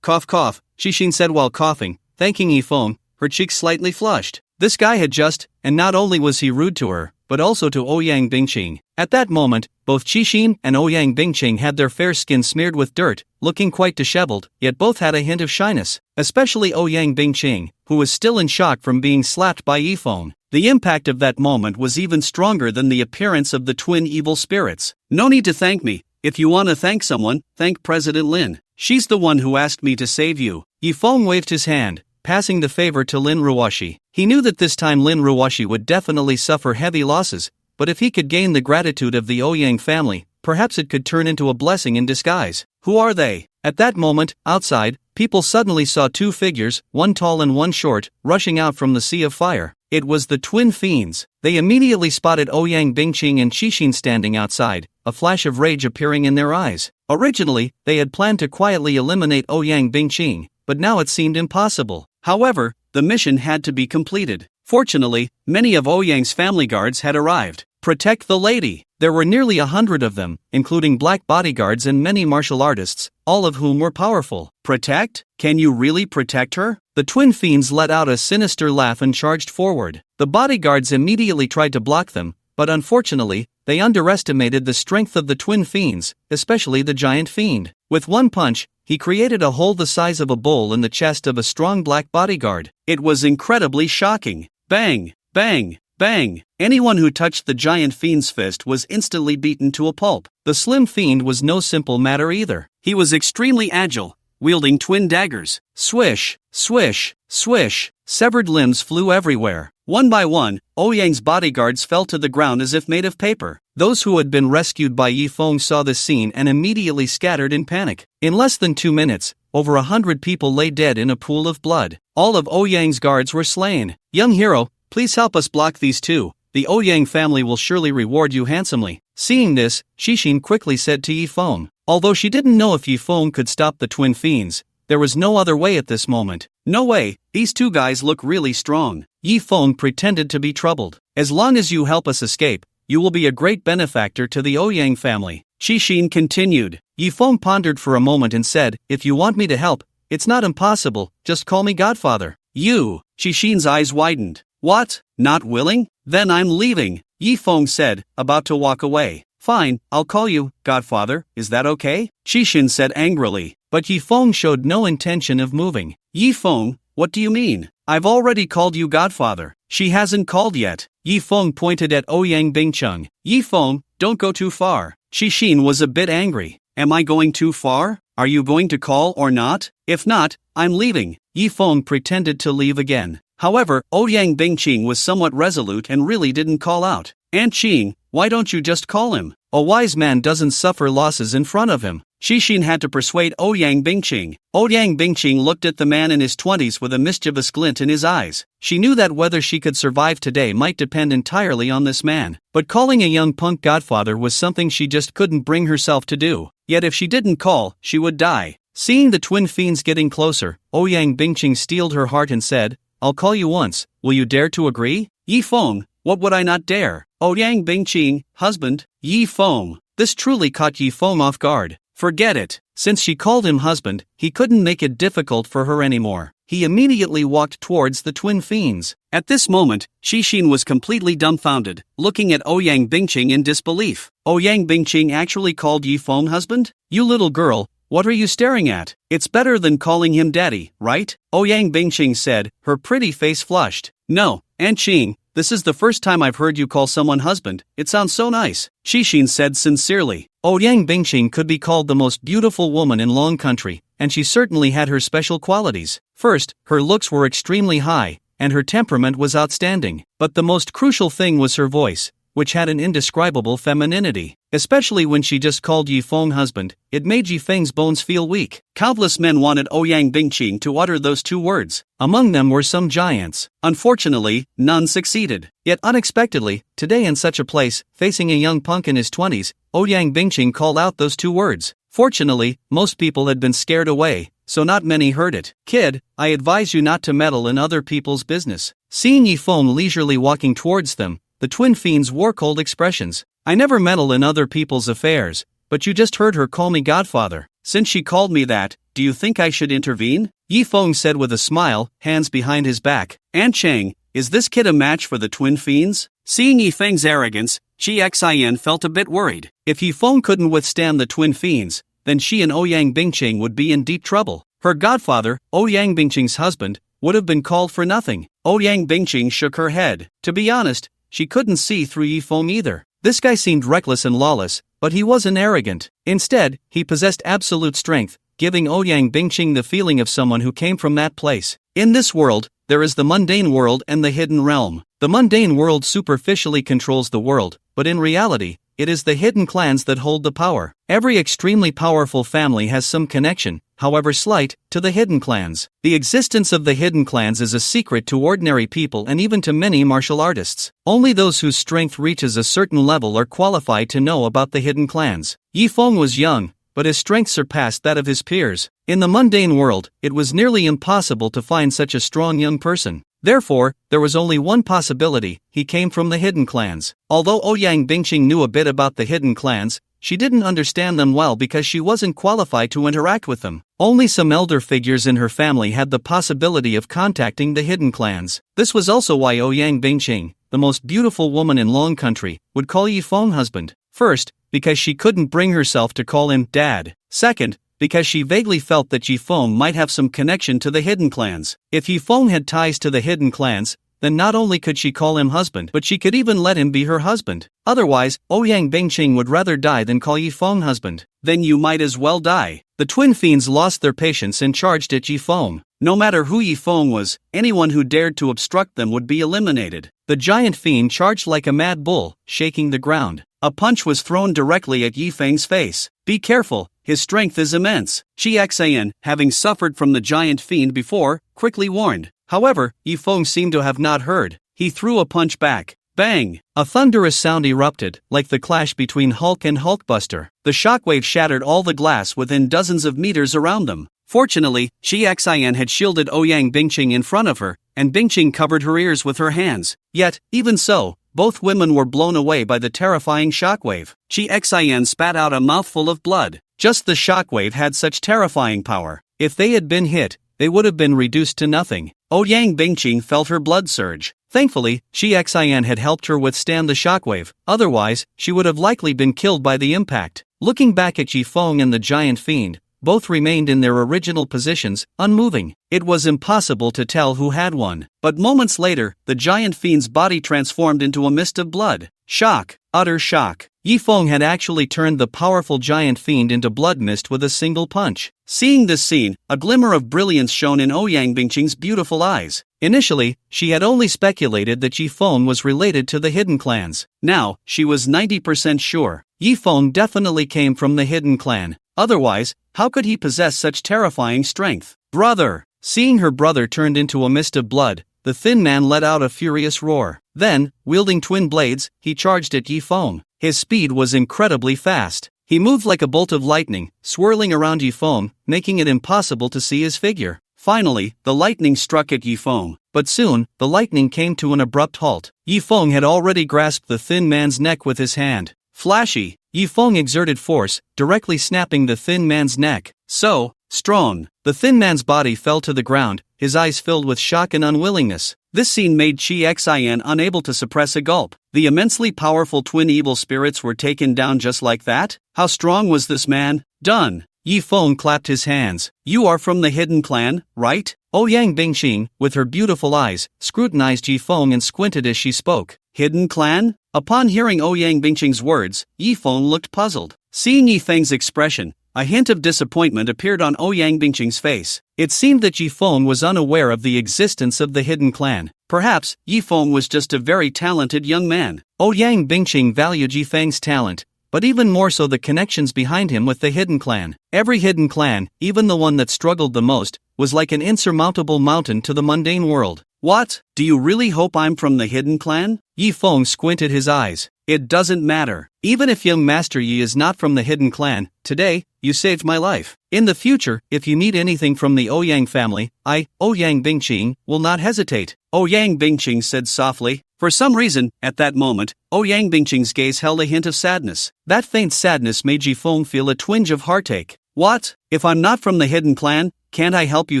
cough cough, Qixin said while coughing, thanking Yifeng, her cheeks slightly flushed. This guy had just, and not only was he rude to her, but also to Ouyang Bingqing. At that moment, both Qixin and Ouyang Bingqing had their fair skin smeared with dirt, looking quite disheveled, yet both had a hint of shyness, especially Ouyang Bingqing, who was still in shock from being slapped by Yifeng. The impact of that moment was even stronger than the appearance of the twin evil spirits. "No need to thank me. If you want to thank someone, thank President Lin. She's the one who asked me to save you." Yifeng waved his hand, passing the favor to Lin Ruoshi. He knew that this time Lin Ruoshi would definitely suffer heavy losses, but if he could gain the gratitude of the Ouyang family, perhaps it could turn into a blessing in disguise. "Who are they?" At that moment, outside, people suddenly saw two figures, one tall and one short, rushing out from the sea of fire. It was the twin fiends. They immediately spotted Ouyang Bingqing and Qixin standing outside, a flash of rage appearing in their eyes. Originally, they had planned to quietly eliminate Ouyang Bingqing, but now it seemed impossible. However, the mission had to be completed. Fortunately, many of Ouyang's family guards had arrived. "Protect the lady." There were nearly 100 of them, including black bodyguards and many martial artists, all of whom were powerful. "Protect? Can you really protect her?" The twin fiends let out a sinister laugh and charged forward. The bodyguards immediately tried to block them, but unfortunately, they underestimated the strength of the twin fiends, especially the giant fiend. With one punch, he created a hole the size of a bowl in the chest of a strong black bodyguard. It was incredibly shocking. Bang! Bang! Bang! Anyone who touched the giant fiend's fist was instantly beaten to a pulp. The slim fiend was no simple matter either. He was extremely agile, wielding twin daggers. Swish! Swish! Swish! Severed limbs flew everywhere. One by one, Ouyang's bodyguards fell to the ground as if made of paper. Those who had been rescued by Yifeng saw this scene and immediately scattered in panic. In less than 2 minutes, over 100 people lay dead in a pool of blood. All of Ouyang's guards were slain. "Young hero, please help us block these two. The Ouyang family will surely reward you handsomely." Seeing this, Qixin quickly said to Yifeng. Although she didn't know if Yifeng could stop the twin fiends, there was no other way at this moment. "No way, these two guys look really strong." Yifeng pretended to be troubled. "As long as you help us escape, you will be a great benefactor to the Ouyang family." Qixin continued. Yifeng pondered for a moment and said, "If you want me to help, it's not impossible, just call me Godfather." "You?" Qixin's eyes widened. "What? Not willing? Then I'm leaving," Yifeng said, about to walk away. "Fine, I'll call you Godfather, is that okay?" Qixin said angrily. But Yifeng showed no intention of moving. "Yifeng, what do you mean? I've already called you Godfather." "She hasn't called yet." Yifeng pointed at Ouyang Bingqing. "Yifeng, don't go too far." Qixin was a bit angry. "Am I going too far? Are you going to call or not? If not, I'm leaving." Yifeng pretended to leave again. However, Ouyang Bingqing was somewhat resolute and really didn't call out. "Aunt Qing, why don't you just call him? A wise man doesn't suffer losses in front of him." Qixin had to persuade Ouyang Bingqing. Ouyang Bingqing looked at the man in his 20s with a mischievous glint in his eyes. She knew that whether she could survive today might depend entirely on this man. But calling a young punk Godfather was something she just couldn't bring herself to do. Yet if she didn't call, she would die. Seeing the twin fiends getting closer, Ouyang Bingqing steeled her heart and said, "I'll call you once, will you dare to agree?" "Yifeng, what would I not dare?" Ouyang Bingqing, husband, Yifeng. This truly caught Yifeng off guard. Forget it. Since she called him husband, he couldn't make it difficult for her anymore. He immediately walked towards the twin fiends. At this moment, Qixin was completely dumbfounded, looking at Ouyang Bingqing in disbelief. Ouyang Bingqing actually called Yifeng husband? "You little girl, what are you staring at? It's better than calling him daddy, right?" Ouyang Bingqing said, her pretty face flushed. "No, Aunt Qing, this is the first time I've heard you call someone husband, it sounds so nice," Qixin said sincerely. Ouyang Bingqing could be called the most beautiful woman in Long Country, and she certainly had her special qualities. First, her looks were extremely high, and her temperament was outstanding. But the most crucial thing was her voice, which had an indescribable femininity. Especially when she just called Yifeng husband, it made Yifeng's bones feel weak. Countless men wanted Ouyang Bingqing to utter those two words. Among them were some giants. Unfortunately, none succeeded. Yet unexpectedly, today in such a place, facing a young punk in his 20s, Ouyang Bingqing called out those two words. Fortunately, most people had been scared away, so not many heard it. "Kid, I advise you not to meddle in other people's business." Seeing Yifeng leisurely walking towards them, the twin fiends wore cold expressions. "I never meddle in other people's affairs, but you just heard her call me Godfather. Since she called me that, do you think I should intervene?" Yifeng said with a smile, hands behind his back. "Aunt Chang, is this kid a match for the twin fiends?" Seeing Yifeng's arrogance, Xin felt a bit worried. If Yifeng couldn't withstand the twin fiends, then she and Ouyang Bingqing would be in deep trouble. Her godfather, Ouyang Bingqing's husband, would have been called for nothing. Ouyang Bingqing shook her head. To be honest, she couldn't see through Yifeng either. This guy seemed reckless and lawless, but he wasn't arrogant. Instead, he possessed absolute strength, giving Ouyang Bingqing the feeling of someone who came from that place. In this world, there is the mundane world and the hidden realm. The mundane world superficially controls the world, but in reality, it is the hidden clans that hold the power. Every extremely powerful family has some connection, however slight, to the hidden clans. The existence of the hidden clans is a secret to ordinary people and even to many martial artists. Only those whose strength reaches a certain level are qualified to know about the hidden clans. Yifeng was young, but his strength surpassed that of his peers. In the mundane world, it was nearly impossible to find such a strong young person. Therefore, there was only one possibility: he came from the hidden clans. Although Ouyang Bingqing knew a bit about the hidden clans, she didn't understand them well because she wasn't qualified to interact with them. Only some elder figures in her family had the possibility of contacting the hidden clans. This was also why Ouyang Bingqing, the most beautiful woman in Long Country, would call Yifeng husband. First, because she couldn't bring herself to call him dad. Second, because she vaguely felt that Yifeng might have some connection to the hidden clans. If Yifeng had ties to the hidden clans, then not only could she call him husband, but she could even let him be her husband. Otherwise, Ouyang Bingqing would rather die than call Yifeng husband. Then you might as well die. The twin fiends lost their patience and charged at Yifeng. No matter who Yifeng was, anyone who dared to obstruct them would be eliminated. The giant fiend charged like a mad bull, shaking the ground. A punch was thrown directly at Yifeng's face. Be careful, his strength is immense. Xin, having suffered from the giant fiend before, quickly warned. However, Yifeng seemed to have not heard. He threw a punch back. Bang! A thunderous sound erupted, like the clash between Hulk and Hulkbuster. The shockwave shattered all the glass within dozens of meters around them. Fortunately, Xin had shielded Ouyang Bingqing in front of her, and Bingqing covered her ears with her hands. Yet, even so, both women were blown away by the terrifying shockwave. Xin spat out a mouthful of blood. Just the shockwave had such terrifying power. If they had been hit, they would have been reduced to nothing. Ouyang Bingqing felt her blood surge. Thankfully, Xin had helped her withstand the shockwave, otherwise, she would have likely been killed by the impact. Looking back at Yifeng and the giant fiend, both remained in their original positions, unmoving. It was impossible to tell who had won. But moments later, the giant fiend's body transformed into a mist of blood. Shock. Utter shock. Yifeng had actually turned the powerful giant fiend into blood mist with a single punch. Seeing this scene, a glimmer of brilliance shone in Ouyang Bingqing's beautiful eyes. Initially, she had only speculated that Yifeng was related to the hidden clans. Now, she was 90% sure. Yifeng definitely came from the hidden clan. Otherwise, how could he possess such terrifying strength? Brother! Seeing her brother turned into a mist of blood, the thin man let out a furious roar. Then, wielding twin blades, he charged at Yifeng. His speed was incredibly fast. He moved like a bolt of lightning, swirling around Yifeng, making it impossible to see his figure. Finally, the lightning struck at Yifeng, but soon, the lightning came to an abrupt halt. Yifeng had already grasped the thin man's neck with his hand. Flashy! Yifeng exerted force, directly snapping the thin man's neck. So strong. The thin man's body fell to the ground, his eyes filled with shock and unwillingness. This scene made Xin unable to suppress a gulp. The immensely powerful twin evil spirits were taken down just like that? How strong was this man? Done. Yifeng clapped his hands. You are from the hidden clan, right? Ouyang Bingqing, with her beautiful eyes, scrutinized Yifeng and squinted as she spoke. Hidden clan? Upon hearing Ouyang Bingqing's words, Yifeng looked puzzled. Seeing Yifeng's expression, a hint of disappointment appeared on Ouyang Bingqing's face. It seemed that Yifeng was unaware of the existence of the hidden clan. Perhaps, Yifeng was just a very talented young man. Ouyang Bingqing valued Yifeng's talent, but even more so the connections behind him with the hidden clan. Every hidden clan, even the one that struggled the most, was like an insurmountable mountain to the mundane world. What? Do you really hope I'm from the hidden clan? Yifeng squinted his eyes. It doesn't matter. Even if young Master Yi is not from the hidden clan, today, you saved my life. In the future, if you need anything from the Ouyang family, I, Ouyang Bingqing, will not hesitate. Ouyang Bingqing said softly. For some reason, at that moment, Ouyang Bingqing's gaze held a hint of sadness. That faint sadness made Yifeng feel a twinge of heartache. What? If I'm not from the hidden clan, can't I help you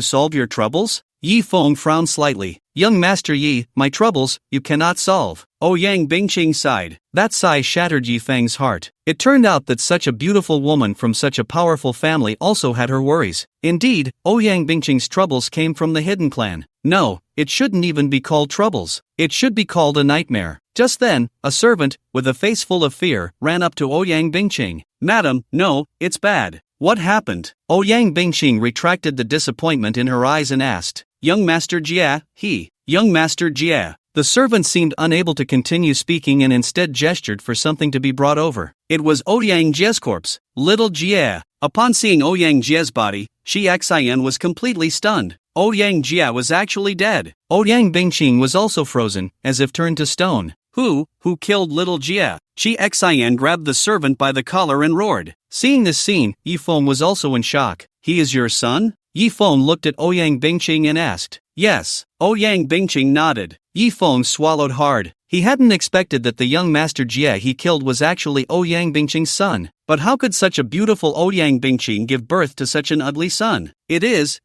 solve your troubles? Yi Feng frowned slightly. Young Master Yi, my troubles, you cannot solve. Ouyang Bingqing sighed. That sigh shattered Yi Feng's heart. It turned out that such a beautiful woman from such a powerful family also had her worries. Indeed, Ouyang Bingqing's troubles came from the hidden clan. No, it shouldn't even be called troubles. It should be called a nightmare. Just then, a servant, with a face full of fear, ran up to Ouyang Bingqing. Madam, no, it's bad. What happened? Ouyang Bingqing retracted the disappointment in her eyes and asked, Young Master Jia, Young Master Jia. The servant seemed unable to continue speaking and instead gestured for something to be brought over. It was Ouyang Jia's corpse, little Jia. Upon seeing Ouyang Jia's body, Shi Xian was completely stunned. Ouyang Jia was actually dead. Ouyang Bingqing was also frozen, as if turned to stone. Who killed little Jia? Shi Xian grabbed the servant by the collar and roared. Seeing this scene, Yi Feng was also in shock. He is your son? Yi Feng looked at Ouyang Bingqing and asked. Yes. Ouyang Bingqing nodded. Yi Feng swallowed hard. He hadn't expected that the young Master Jia he killed was actually Ouyang Bingqing's son. But how could such a beautiful Ouyang Bingqing give birth to such an ugly son? It is.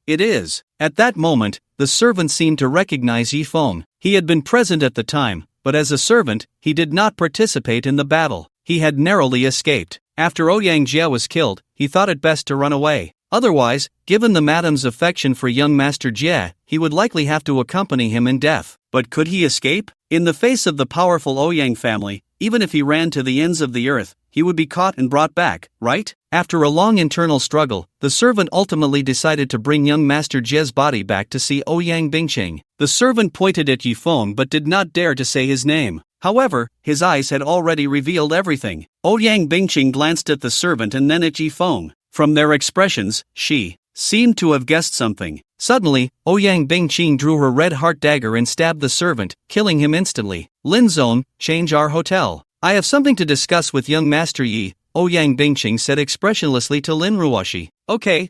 At that moment, the servant seemed to recognize Yi Feng. He had been present at the time, but as a servant, he did not participate in the battle. He had narrowly escaped. After Ouyang Jia was killed, he thought it best to run away. Otherwise, given the madam's affection for young Master Jia, he would likely have to accompany him in death. But could he escape? In the face of the powerful Ouyang family, even if he ran to the ends of the earth, he would be caught and brought back, right? After a long internal struggle, the servant ultimately decided to bring young Master Jia's body back to see Ouyang Bingqing. The servant pointed at Yi Feng but did not dare to say his name. However, his eyes had already revealed everything. Ouyang Bingqing glanced at the servant and then at Yi Feng. From their expressions, she seemed to have guessed something. Suddenly, Ouyang Bingqing drew her red heart dagger and stabbed the servant, killing him instantly. Lin Zone, change our hotel. I have something to discuss with young Master Yi, Ouyang Bingqing said expressionlessly to Lin Ruoshi. Okay.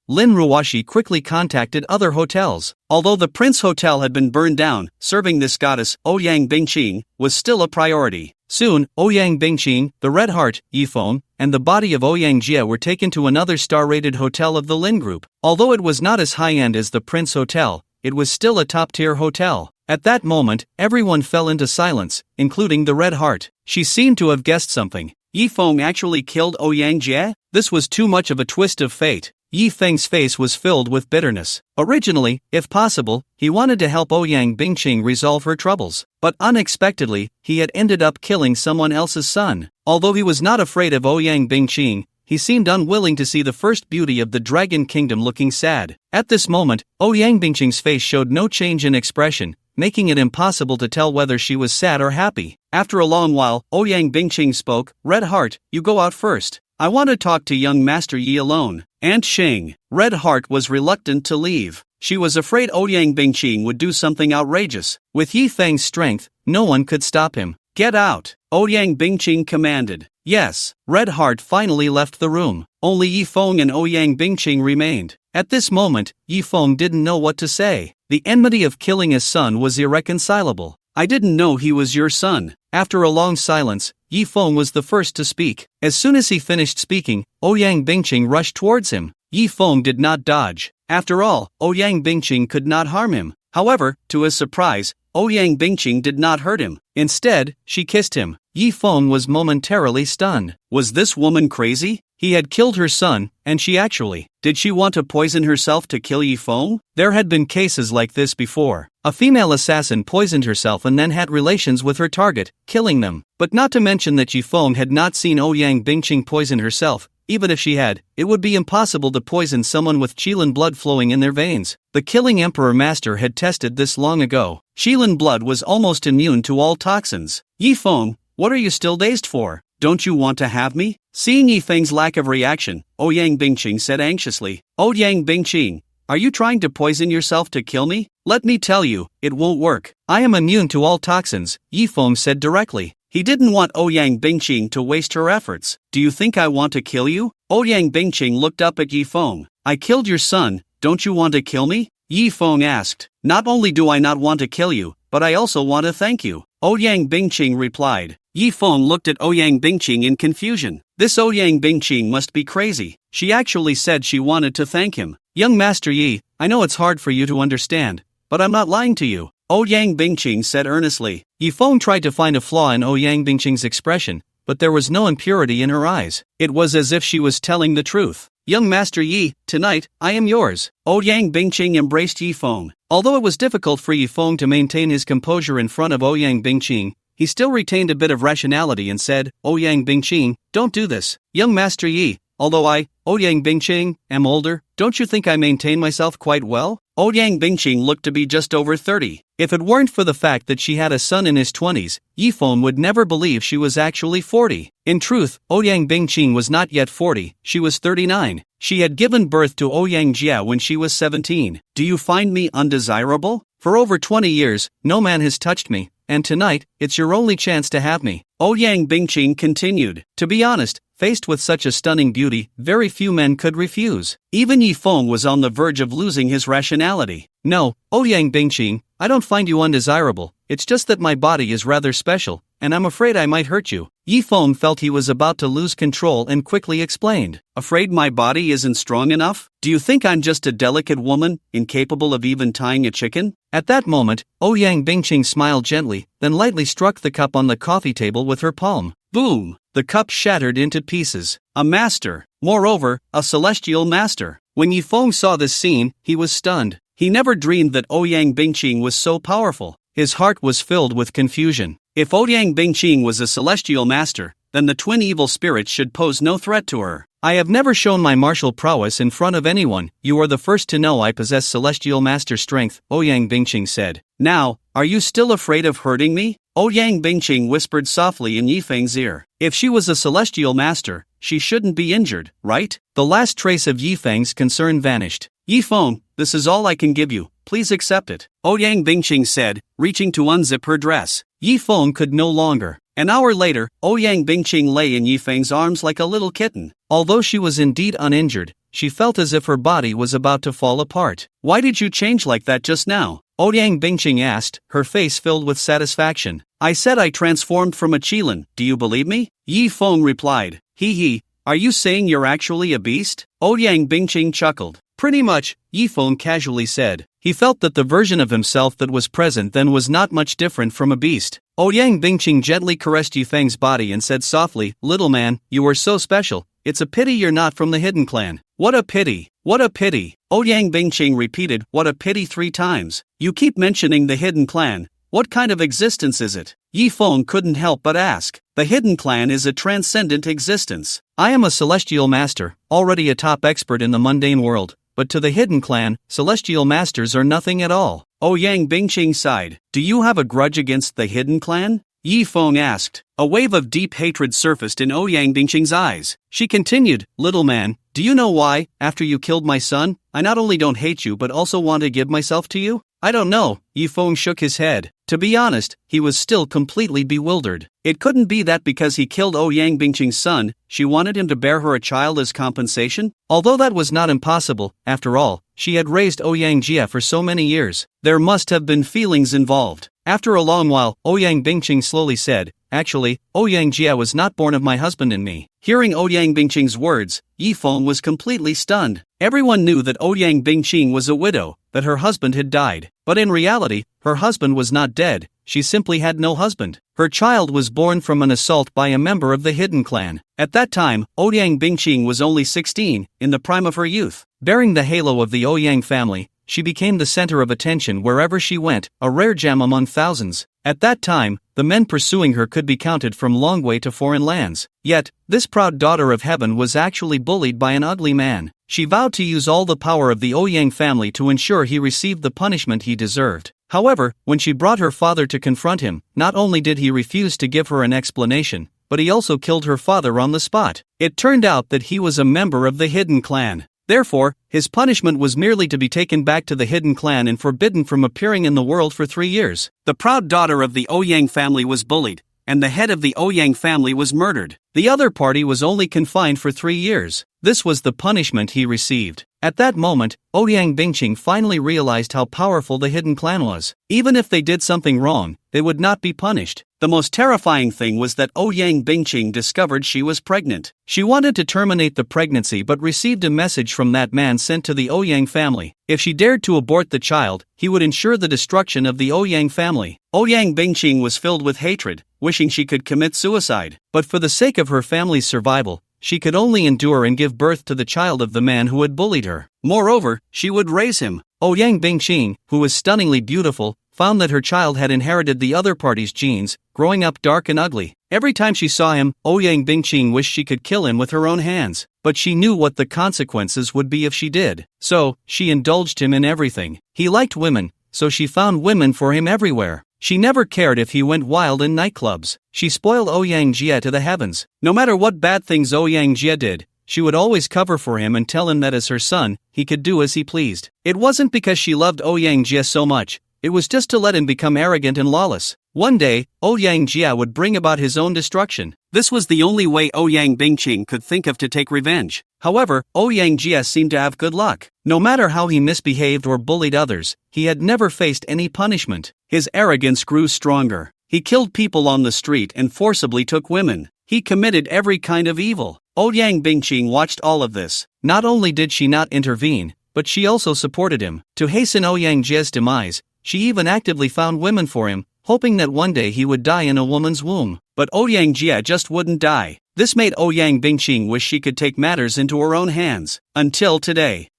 Lin Ruoshi quickly contacted other hotels. Although the Prince Hotel had been burned down, serving this goddess, Ouyang Bingqing, was still a priority. Soon, Ouyang Bingqing, the Red Heart, Yi Feng, and the body of Ouyang Jia were taken to another star-rated hotel of the Lin Group. Although it was not as high-end as the Prince Hotel, it was still a top-tier hotel. At that moment, everyone fell into silence, including the Red Heart. She seemed to have guessed something. Yi Feng actually killed Ouyang Jia? This was too much of a twist of fate. Yi Feng's face was filled with bitterness. Originally, if possible, he wanted to help Ouyang Bingqing resolve her troubles. But unexpectedly, he had ended up killing someone else's son. Although he was not afraid of Ouyang Bingqing, he seemed unwilling to see the first beauty of the Dragon Kingdom looking sad. At this moment, Ouyang Bingqing's face showed no change in expression, making it impossible to tell whether she was sad or happy. After a long while, Ouyang Bingqing spoke. Red Heart, you go out first. I want to talk to young Master Yi alone. Aunt Xing. Red Heart was reluctant to leave. She was afraid Ouyang Bingqing would do something outrageous. With Yi Feng's strength, no one could stop him. Get out, Ouyang Bingqing commanded. Yes, Red Heart finally left the room. Only Yi Feng and Ouyang Bingqing remained. At this moment, Yi Feng didn't know what to say. The enmity of killing his son was irreconcilable. I didn't know he was your son. After a long silence, Yi Feng was the first to speak. As soon as he finished speaking, Ouyang Bingqing rushed towards him. Yi Feng did not dodge. After all, Ouyang Bingqing could not harm him. However, to his surprise, Ouyang Bingqing did not hurt him. Instead, she kissed him. Yi Feng was momentarily stunned. Was this woman crazy? He had killed her son, and did she want to poison herself to kill Yi Feng? There had been cases like this before. A female assassin poisoned herself and then had relations with her target, killing them. But not to mention that Yi Feng had not seen Ouyang Bingqing poison herself. Even if she had, it would be impossible to poison someone with Qilin blood flowing in their veins. The Killing Emperor Master had tested this long ago. Qilin blood was almost immune to all toxins. Yi Feng, what are you still dazed for? Don't you want to have me? Seeing Yi Feng's lack of reaction, Ouyang Bingqing said anxiously. Ouyang Bingqing, are you trying to poison yourself to kill me? Let me tell you, it won't work. I am immune to all toxins, Yi Feng said directly. He didn't want Ouyang Bingqing to waste her efforts. Do you think I want to kill you? Ouyang Bingqing looked up at Yi Feng. I killed your son, don't you want to kill me? Yi Feng asked. Not only do I not want to kill you, but I also want to thank you. Ouyang Bingqing replied. Yi Feng looked at Ouyang Bingqing in confusion. This Ouyang Bingqing must be crazy. She actually said she wanted to thank him. Young Master Yi, I know it's hard for you to understand, but I'm not lying to you, Ouyang Bingqing said earnestly. Yi Feng tried to find a flaw in Ouyang Bingqing's expression, but there was no impurity in her eyes. It was as if she was telling the truth. Young Master Yi, tonight, I am yours. Ouyang Bingqing embraced Yi Feng. Although it was difficult for Yi Feng to maintain his composure in front of Ouyang Bingqing, he still retained a bit of rationality and said, Ouyang Bingqing, don't do this. Young Master Yi, although I, Ouyang Bingqing, am older, don't you think I maintain myself quite well? Ouyang Bingqing looked to be just over 30. If it weren't for the fact that she had a son in his 20s, Yi Feng would never believe she was actually 40. In truth, Ouyang Bingqing was not yet 40, she was 39. She had given birth to Ouyang Jia when she was 17. Do you find me undesirable? For over 20 years, no man has touched me, and tonight, it's your only chance to have me. Ouyang Bingqing continued. To be honest, faced with such a stunning beauty, very few men could refuse. Even Yi Feng was on the verge of losing his rationality. No, Ouyang Bingqing, I don't find you undesirable, it's just that my body is rather special, and I'm afraid I might hurt you. Yi Feng felt he was about to lose control and quickly explained. Afraid my body isn't strong enough? Do you think I'm just a delicate woman, incapable of even tying a chicken? At that moment, Ouyang Bingqing smiled gently, then lightly struck the cup on the coffee table with her palm. Boom! The cup shattered into pieces. A master. Moreover, a celestial master. When Yi Feng saw this scene, he was stunned. He never dreamed that Ouyang Bingqing was so powerful. His heart was filled with confusion. If Ouyang Bingqing was a celestial master, then the twin evil spirits should pose no threat to her. I have never shown my martial prowess in front of anyone. You are the first to know I possess celestial master strength, Ouyang Bingqing said. Now, are you still afraid of hurting me? Ouyang Bingqing whispered softly in Yi Feng's ear. If she was a celestial master, she shouldn't be injured, right? The last trace of Yi Feng's concern vanished. Yi Feng, this is all I can give you, please accept it, Ouyang Bingqing said, reaching to unzip her dress. Yi Feng could no longer. An hour later, Ouyang Bingqing lay in Yi Feng's arms like a little kitten. Although she was indeed uninjured, she felt as if her body was about to fall apart. Why did you change like that just now? Ouyang Bingqing asked, her face filled with satisfaction. I said I transformed from a qilin, do you believe me? Yi Feng replied. Hee, are you saying you're actually a beast? Ouyang Bingqing chuckled. Pretty much, Yi Feng casually said. He felt that the version of himself that was present then was not much different from a beast. Ouyang Bingqing gently caressed Yi Feng's body and said softly, little man, you are so special, it's a pity you're not from the hidden clan. What a pity, what a pity. Ouyang Bingqing repeated, what a pity 3 times. You keep mentioning the hidden clan. What kind of existence is it? Yi Feng couldn't help but ask. The hidden clan is a transcendent existence. I am a celestial master, already a top expert in the mundane world, but to the hidden clan, celestial masters are nothing at all. Ouyang Bingqing sighed. Do you have a grudge against the hidden clan? Yi Feng asked. A wave of deep hatred surfaced in Ouyang Bingqing's eyes. She continued, little man, do you know why, after you killed my son, I not only don't hate you but also want to give myself to you? I don't know, Yi Feng shook his head. To be honest, he was still completely bewildered. It couldn't be that because he killed Ouyang Bingqing's son, she wanted him to bear her a child as compensation? Although that was not impossible, after all, she had raised Ouyang Jia for so many years. There must have been feelings involved. After a long while, Ouyang Bingqing slowly said, actually, Ouyang Jia was not born of my husband and me. Hearing Ouyang Bingqing's words, Yi Feng was completely stunned. Everyone knew that Ouyang Bingqing was a widow, that her husband had died. But in reality, her husband was not dead, she simply had no husband. Her child was born from an assault by a member of the hidden clan. At that time, Ouyang Bingqing was only 16, in the prime of her youth. Bearing the halo of the Ouyang family, she became the center of attention wherever she went, a rare gem among thousands. At that time, the men pursuing her could be counted from long way to foreign lands. Yet, this proud daughter of heaven was actually bullied by an ugly man. She vowed to use all the power of the Ouyang family to ensure he received the punishment he deserved. However, when she brought her father to confront him, not only did he refuse to give her an explanation, but he also killed her father on the spot. It turned out that he was a member of the hidden clan. Therefore, his punishment was merely to be taken back to the hidden clan and forbidden from appearing in the world for 3 years. The proud daughter of the Ouyang family was bullied, and the head of the Ouyang family was murdered. The other party was only confined for 3 years. This was the punishment he received. At that moment, Ouyang Bingqing finally realized how powerful the hidden clan was. Even if they did something wrong, they would not be punished. The most terrifying thing was that Ouyang Bingqing discovered she was pregnant. She wanted to terminate the pregnancy but received a message from that man sent to the Ouyang family. If she dared to abort the child, he would ensure the destruction of the Ouyang family. Ouyang Bingqing was filled with hatred, wishing she could commit suicide. But for the sake of her family's survival, she could only endure and give birth to the child of the man who had bullied her. Moreover, she would raise him. Ouyang Bingqing, who was stunningly beautiful, found that her child had inherited the other party's genes, growing up dark and ugly. Every time she saw him, Ouyang Bingqing wished she could kill him with her own hands. But she knew what the consequences would be if she did. So, she indulged him in everything. He liked women, so she found women for him everywhere. She never cared if he went wild in nightclubs. She spoiled Ouyang Jie to the heavens. No matter what bad things Ouyang Jie did, she would always cover for him and tell him that as her son, he could do as he pleased. It wasn't because she loved Ouyang Jie so much, it was just to let him become arrogant and lawless. One day, Ouyang Jie would bring about his own destruction. This was the only way Ouyang Bingqing could think of to take revenge. However, Ouyang Jie seemed to have good luck. No matter how he misbehaved or bullied others, he had never faced any punishment. His arrogance grew stronger. He killed people on the street and forcibly took women. He committed every kind of evil. Ouyang Bingqing watched all of this. Not only did she not intervene, but she also supported him. To hasten Ouyang Jie's demise, she even actively found women for him, hoping that one day he would die in a woman's womb. But Ouyang Jie just wouldn't die. This made Ouyang Bingqing wish she could take matters into her own hands. Until today,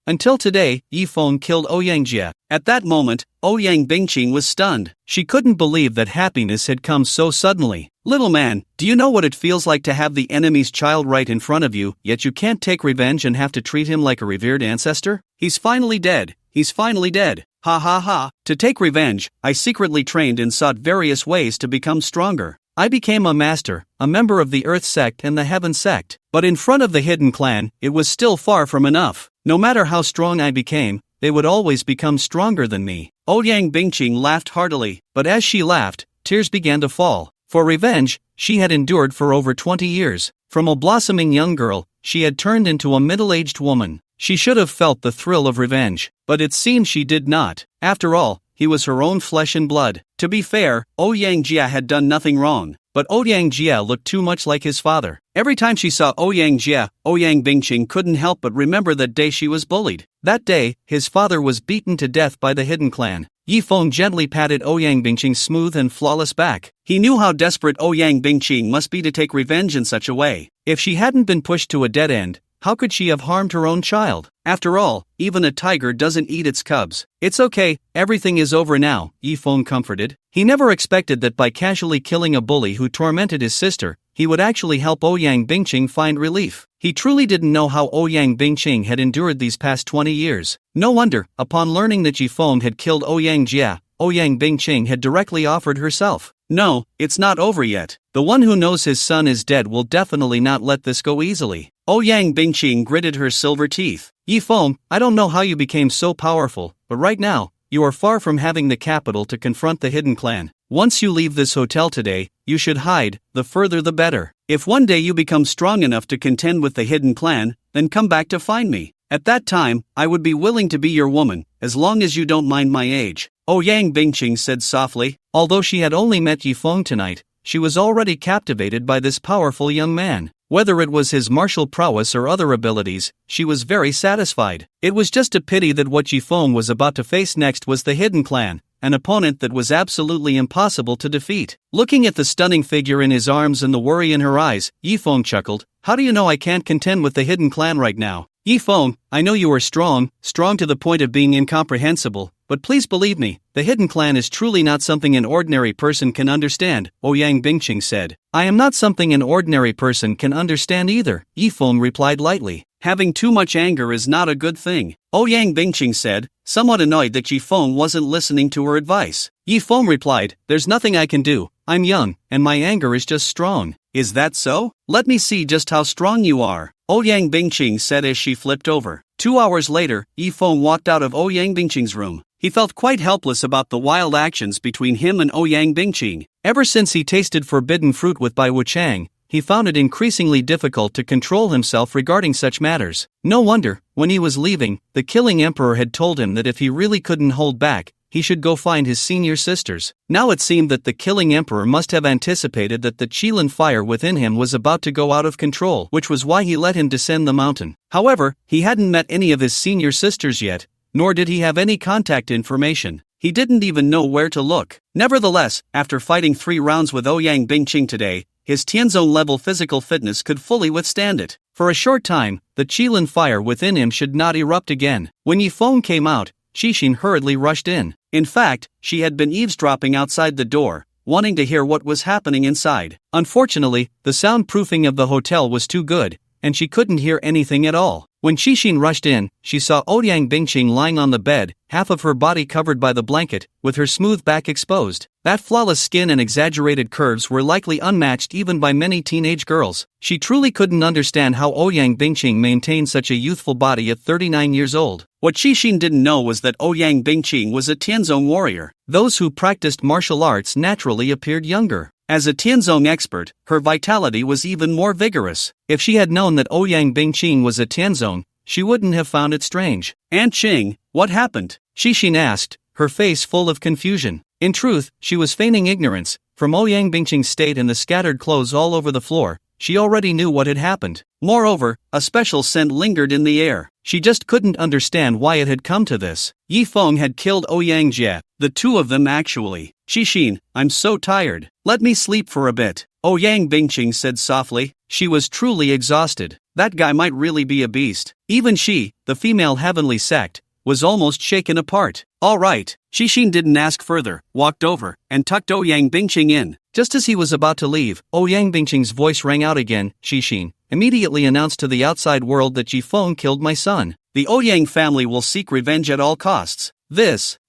Yi Feng killed Ouyang Jie. At that moment, Ouyang Bingqing was stunned. She couldn't believe that happiness had come so suddenly. Little man, do you know what it feels like to have the enemy's child right in front of you, yet you can't take revenge and have to treat him like a revered ancestor? He's finally dead. He's finally dead. Ha ha ha. To take revenge, I secretly trained and sought various ways to become stronger. I became a master, a member of the Earth sect and the Heaven sect. But in front of the hidden clan, it was still far from enough. No matter how strong I became, they would always become stronger than me. Ouyang Bingqing laughed heartily, but as she laughed, tears began to fall. For revenge, she had endured for over 20 years. From a blossoming young girl, she had turned into a middle-aged woman. She should have felt the thrill of revenge, but it seemed she did not. After all, he was her own flesh and blood. To be fair, Ouyang Jie had done nothing wrong, but Ouyang Jie looked too much like his father. Every time she saw Ouyang Jie, Ouyang Bingqing couldn't help but remember that day she was bullied. That day, his father was beaten to death by the hidden clan. Yi Feng gently patted Ouyang Bingqing's smooth and flawless back. He knew how desperate Ouyang Bingqing must be to take revenge in such a way. If she hadn't been pushed to a dead end, how could she have harmed her own child? After all, even a tiger doesn't eat its cubs. It's okay, everything is over now, Yi Feng comforted. He never expected that by casually killing a bully who tormented his sister, he would actually help Ouyang Bingqing find relief. He truly didn't know how Ouyang Bingqing had endured these past 20 years. No wonder, upon learning that Yi Feng had killed Ouyang Jie, Ouyang Bingqing had directly offered herself. No, it's not over yet. The one who knows his son is dead will definitely not let this go easily. Ouyang Bingqing gritted her silver teeth. Yi Feng, I don't know how you became so powerful, but right now, you are far from having the capital to confront the hidden clan. Once you leave this hotel today, you should hide, the further the better. If one day you become strong enough to contend with the hidden clan, then come back to find me. At that time, I would be willing to be your woman, as long as you don't mind my age. Ouyang Bingqing said softly. Although she had only met Yi Feng tonight, she was already captivated by this powerful young man. Whether it was his martial prowess or other abilities, she was very satisfied. It was just a pity that what Yi Feng was about to face next was the hidden clan, an opponent that was absolutely impossible to defeat. Looking at the stunning figure in his arms and the worry in her eyes, Yi Feng chuckled. How do you know I can't contend with the hidden clan right now? Yi Feng, I know you are strong to the point of being incomprehensible, but please believe me, the hidden clan is truly not something an ordinary person can understand, Ouyang Bingqing said. I am not something an ordinary person can understand either, Yi Feng replied lightly. Having too much anger is not a good thing, Ouyang Bingqing said, somewhat annoyed that Yi Feng wasn't listening to her advice. Yi Feng replied, there's nothing I can do, I'm young, and my anger is just strong. Is that so? Let me see just how strong you are, Ouyang Bingqing said as she flipped over. 2 hours later, Yi Feng walked out of Ouyang Bingqing's room. He felt quite helpless about the wild actions between him and Ouyang Bingqing. Ever since he tasted forbidden fruit with Bai Wuchang, he found it increasingly difficult to control himself regarding such matters. No wonder, when he was leaving, the killing emperor had told him that if he really couldn't hold back, he should go find his senior sisters. Now it seemed that the killing emperor must have anticipated that the Qilin fire within him was about to go out of control, which was why he let him descend the mountain. However, he hadn't met any of his senior sisters yet, nor did he have any contact information. He didn't even know where to look. Nevertheless, after fighting 3 rounds with Ouyang Bingqing today, his Tianzong-level physical fitness could fully withstand it. For a short time, the Qilin fire within him should not erupt again. When Yifeng came out, Xixin hurriedly rushed in. In fact, she had been eavesdropping outside the door, wanting to hear what was happening inside. Unfortunately, the soundproofing of the hotel was too good, and she couldn't hear anything at all. When Xixin rushed in, she saw Ouyang Bingqing lying on the bed, half of her body covered by the blanket, with her smooth back exposed. That flawless skin and exaggerated curves were likely unmatched even by many teenage girls. She truly couldn't understand how Ouyang Bingqing maintained such a youthful body at 39 years old. What Xixin didn't know was that Ouyang Bingqing was a Tianzong warrior. Those who practiced martial arts naturally appeared younger. As a Tianzong expert, her vitality was even more vigorous. If she had known that Ouyang Bingqing was a Tianzong, she wouldn't have found it strange. "Aunt Qing, what happened?" Xixin asked, her face full of confusion. In truth, she was feigning ignorance. From Ouyang Bingqing's state and the scattered clothes all over the floor, she already knew what had happened. Moreover, a special scent lingered in the air. She just couldn't understand why it had come to this. Yifeng had killed Ouyang Jie, the two of them actually. "Xixin, I'm so tired. Let me sleep for a bit," Ouyang Bingqing said softly. She was truly exhausted. That guy might really be a beast. Even she, the female heavenly sect, was almost shaken apart. "All right." Xixin didn't ask further, walked over, and tucked Ouyang Bingqing in. Just as he was about to leave, Ouyang Bingqing's voice rang out again. "Xixin immediately announced to the outside world that Yifeng killed my son. The Ouyang family will seek revenge at all costs."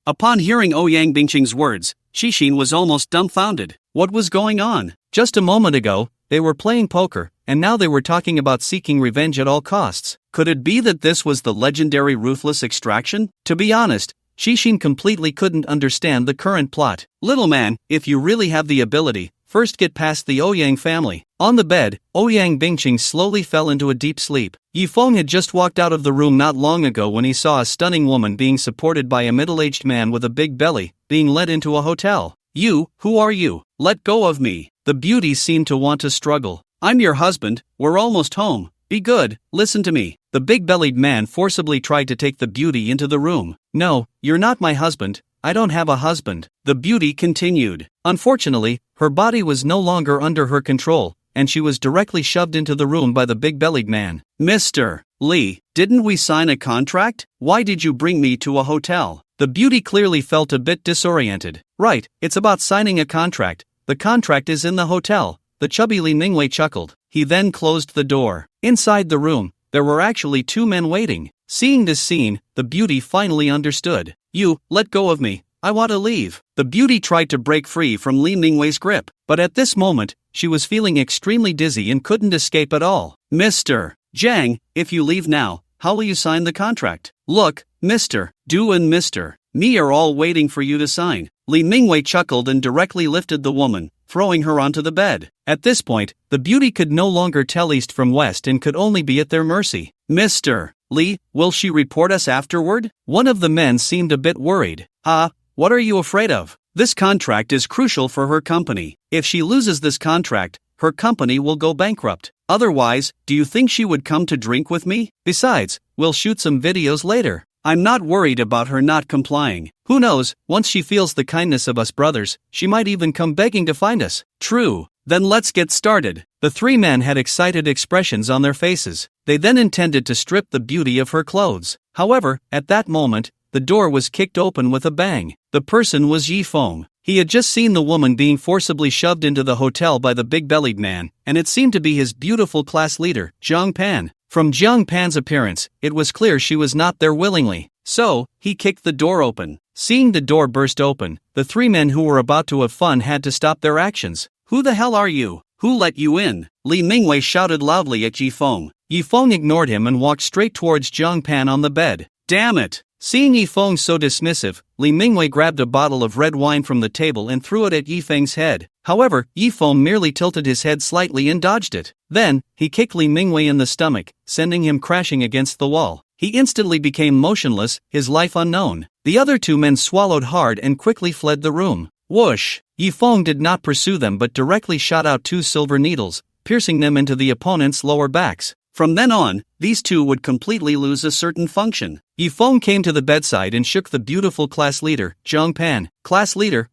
Upon hearing Ouyang Bingqing's words, Xixin was almost dumbfounded. What was going on? Just a moment ago, they were playing poker, and now they were talking about seeking revenge at all costs. Could it be that this was the legendary ruthless extraction? To be honest, Xixin completely couldn't understand the current plot. "Little man, if you really have the ability, first get past the Ouyang family." On the bed, Ouyang Bingqing slowly fell into a deep sleep. Yifeng had just walked out of the room not long ago when he saw a stunning woman being supported by a middle-aged man with a big belly, being led into a hotel. "You, who are you? Let go of me." The beauty seemed to want to struggle. "I'm your husband, we're almost home. Be good, listen to me." The big-bellied man forcibly tried to take the beauty into the room. "No, you're not my husband. I don't have a husband," the beauty continued. Unfortunately, her body was no longer under her control, and she was directly shoved into the room by the big-bellied man. "Mr. Lee, didn't we sign a contract? Why did you bring me to a hotel?" The beauty clearly felt a bit disoriented. "Right, it's about signing a contract. The contract is in the hotel," the chubby Li Mingwei chuckled. He then closed the door. Inside the room, there were actually 2 men waiting. Seeing this scene, the beauty finally understood. "You, let go of me. I want to leave." The beauty tried to break free from Li Mingwei's grip, but at this moment, she was feeling extremely dizzy and couldn't escape at all. "Mr. Zhang, if you leave now, how will you sign the contract?" "Look, Mr. Du and Mr. Me are all waiting for you to sign." Li Mingwei chuckled and directly lifted the woman, throwing her onto the bed. At this point, the beauty could no longer tell east from west and could only be at their mercy. "Mr. Lee, will she report us afterward?" One of the men seemed a bit worried. What are you afraid of? This contract is crucial for her company. If she loses this contract, her company will go bankrupt. Otherwise, do you think she would come to drink with me? Besides, we'll shoot some videos later. I'm not worried about her not complying. Who knows, once she feels the kindness of us brothers, she might even come begging to find us. True. Then let's get started. The 3 men had excited expressions on their faces. They then intended to strip the beauty of her clothes. However, at that moment, the door was kicked open with a bang. The person was Yifeng. He had just seen the woman being forcibly shoved into the hotel by the big-bellied man, and it seemed to be his beautiful class leader, Jiang Pan. From Jiang Pan's appearance, it was clear she was not there willingly. So, he kicked the door open. Seeing the door burst open, the 3 men who were about to have fun had to stop their actions. "Who the hell are you? Who let you in?" Li Mingwei shouted loudly at Yifeng. Yifeng ignored him and walked straight towards Jiang Pan on the bed. "Damn it!" Seeing Yifeng so dismissive, Li Mingwei grabbed a bottle of red wine from the table and threw it at Yifeng's head. However, Yifeng merely tilted his head slightly and dodged it. Then, he kicked Li Mingwei in the stomach, sending him crashing against the wall. He instantly became motionless, his life unknown. The other two men swallowed hard and quickly fled the room. Whoosh! Yifeng did not pursue them but directly shot out 2 silver needles, piercing them into the opponent's lower backs. From then on, these two would completely lose a certain function. Yifeng came to the bedside and shook the beautiful class leader, Zhang Pan. Class leader,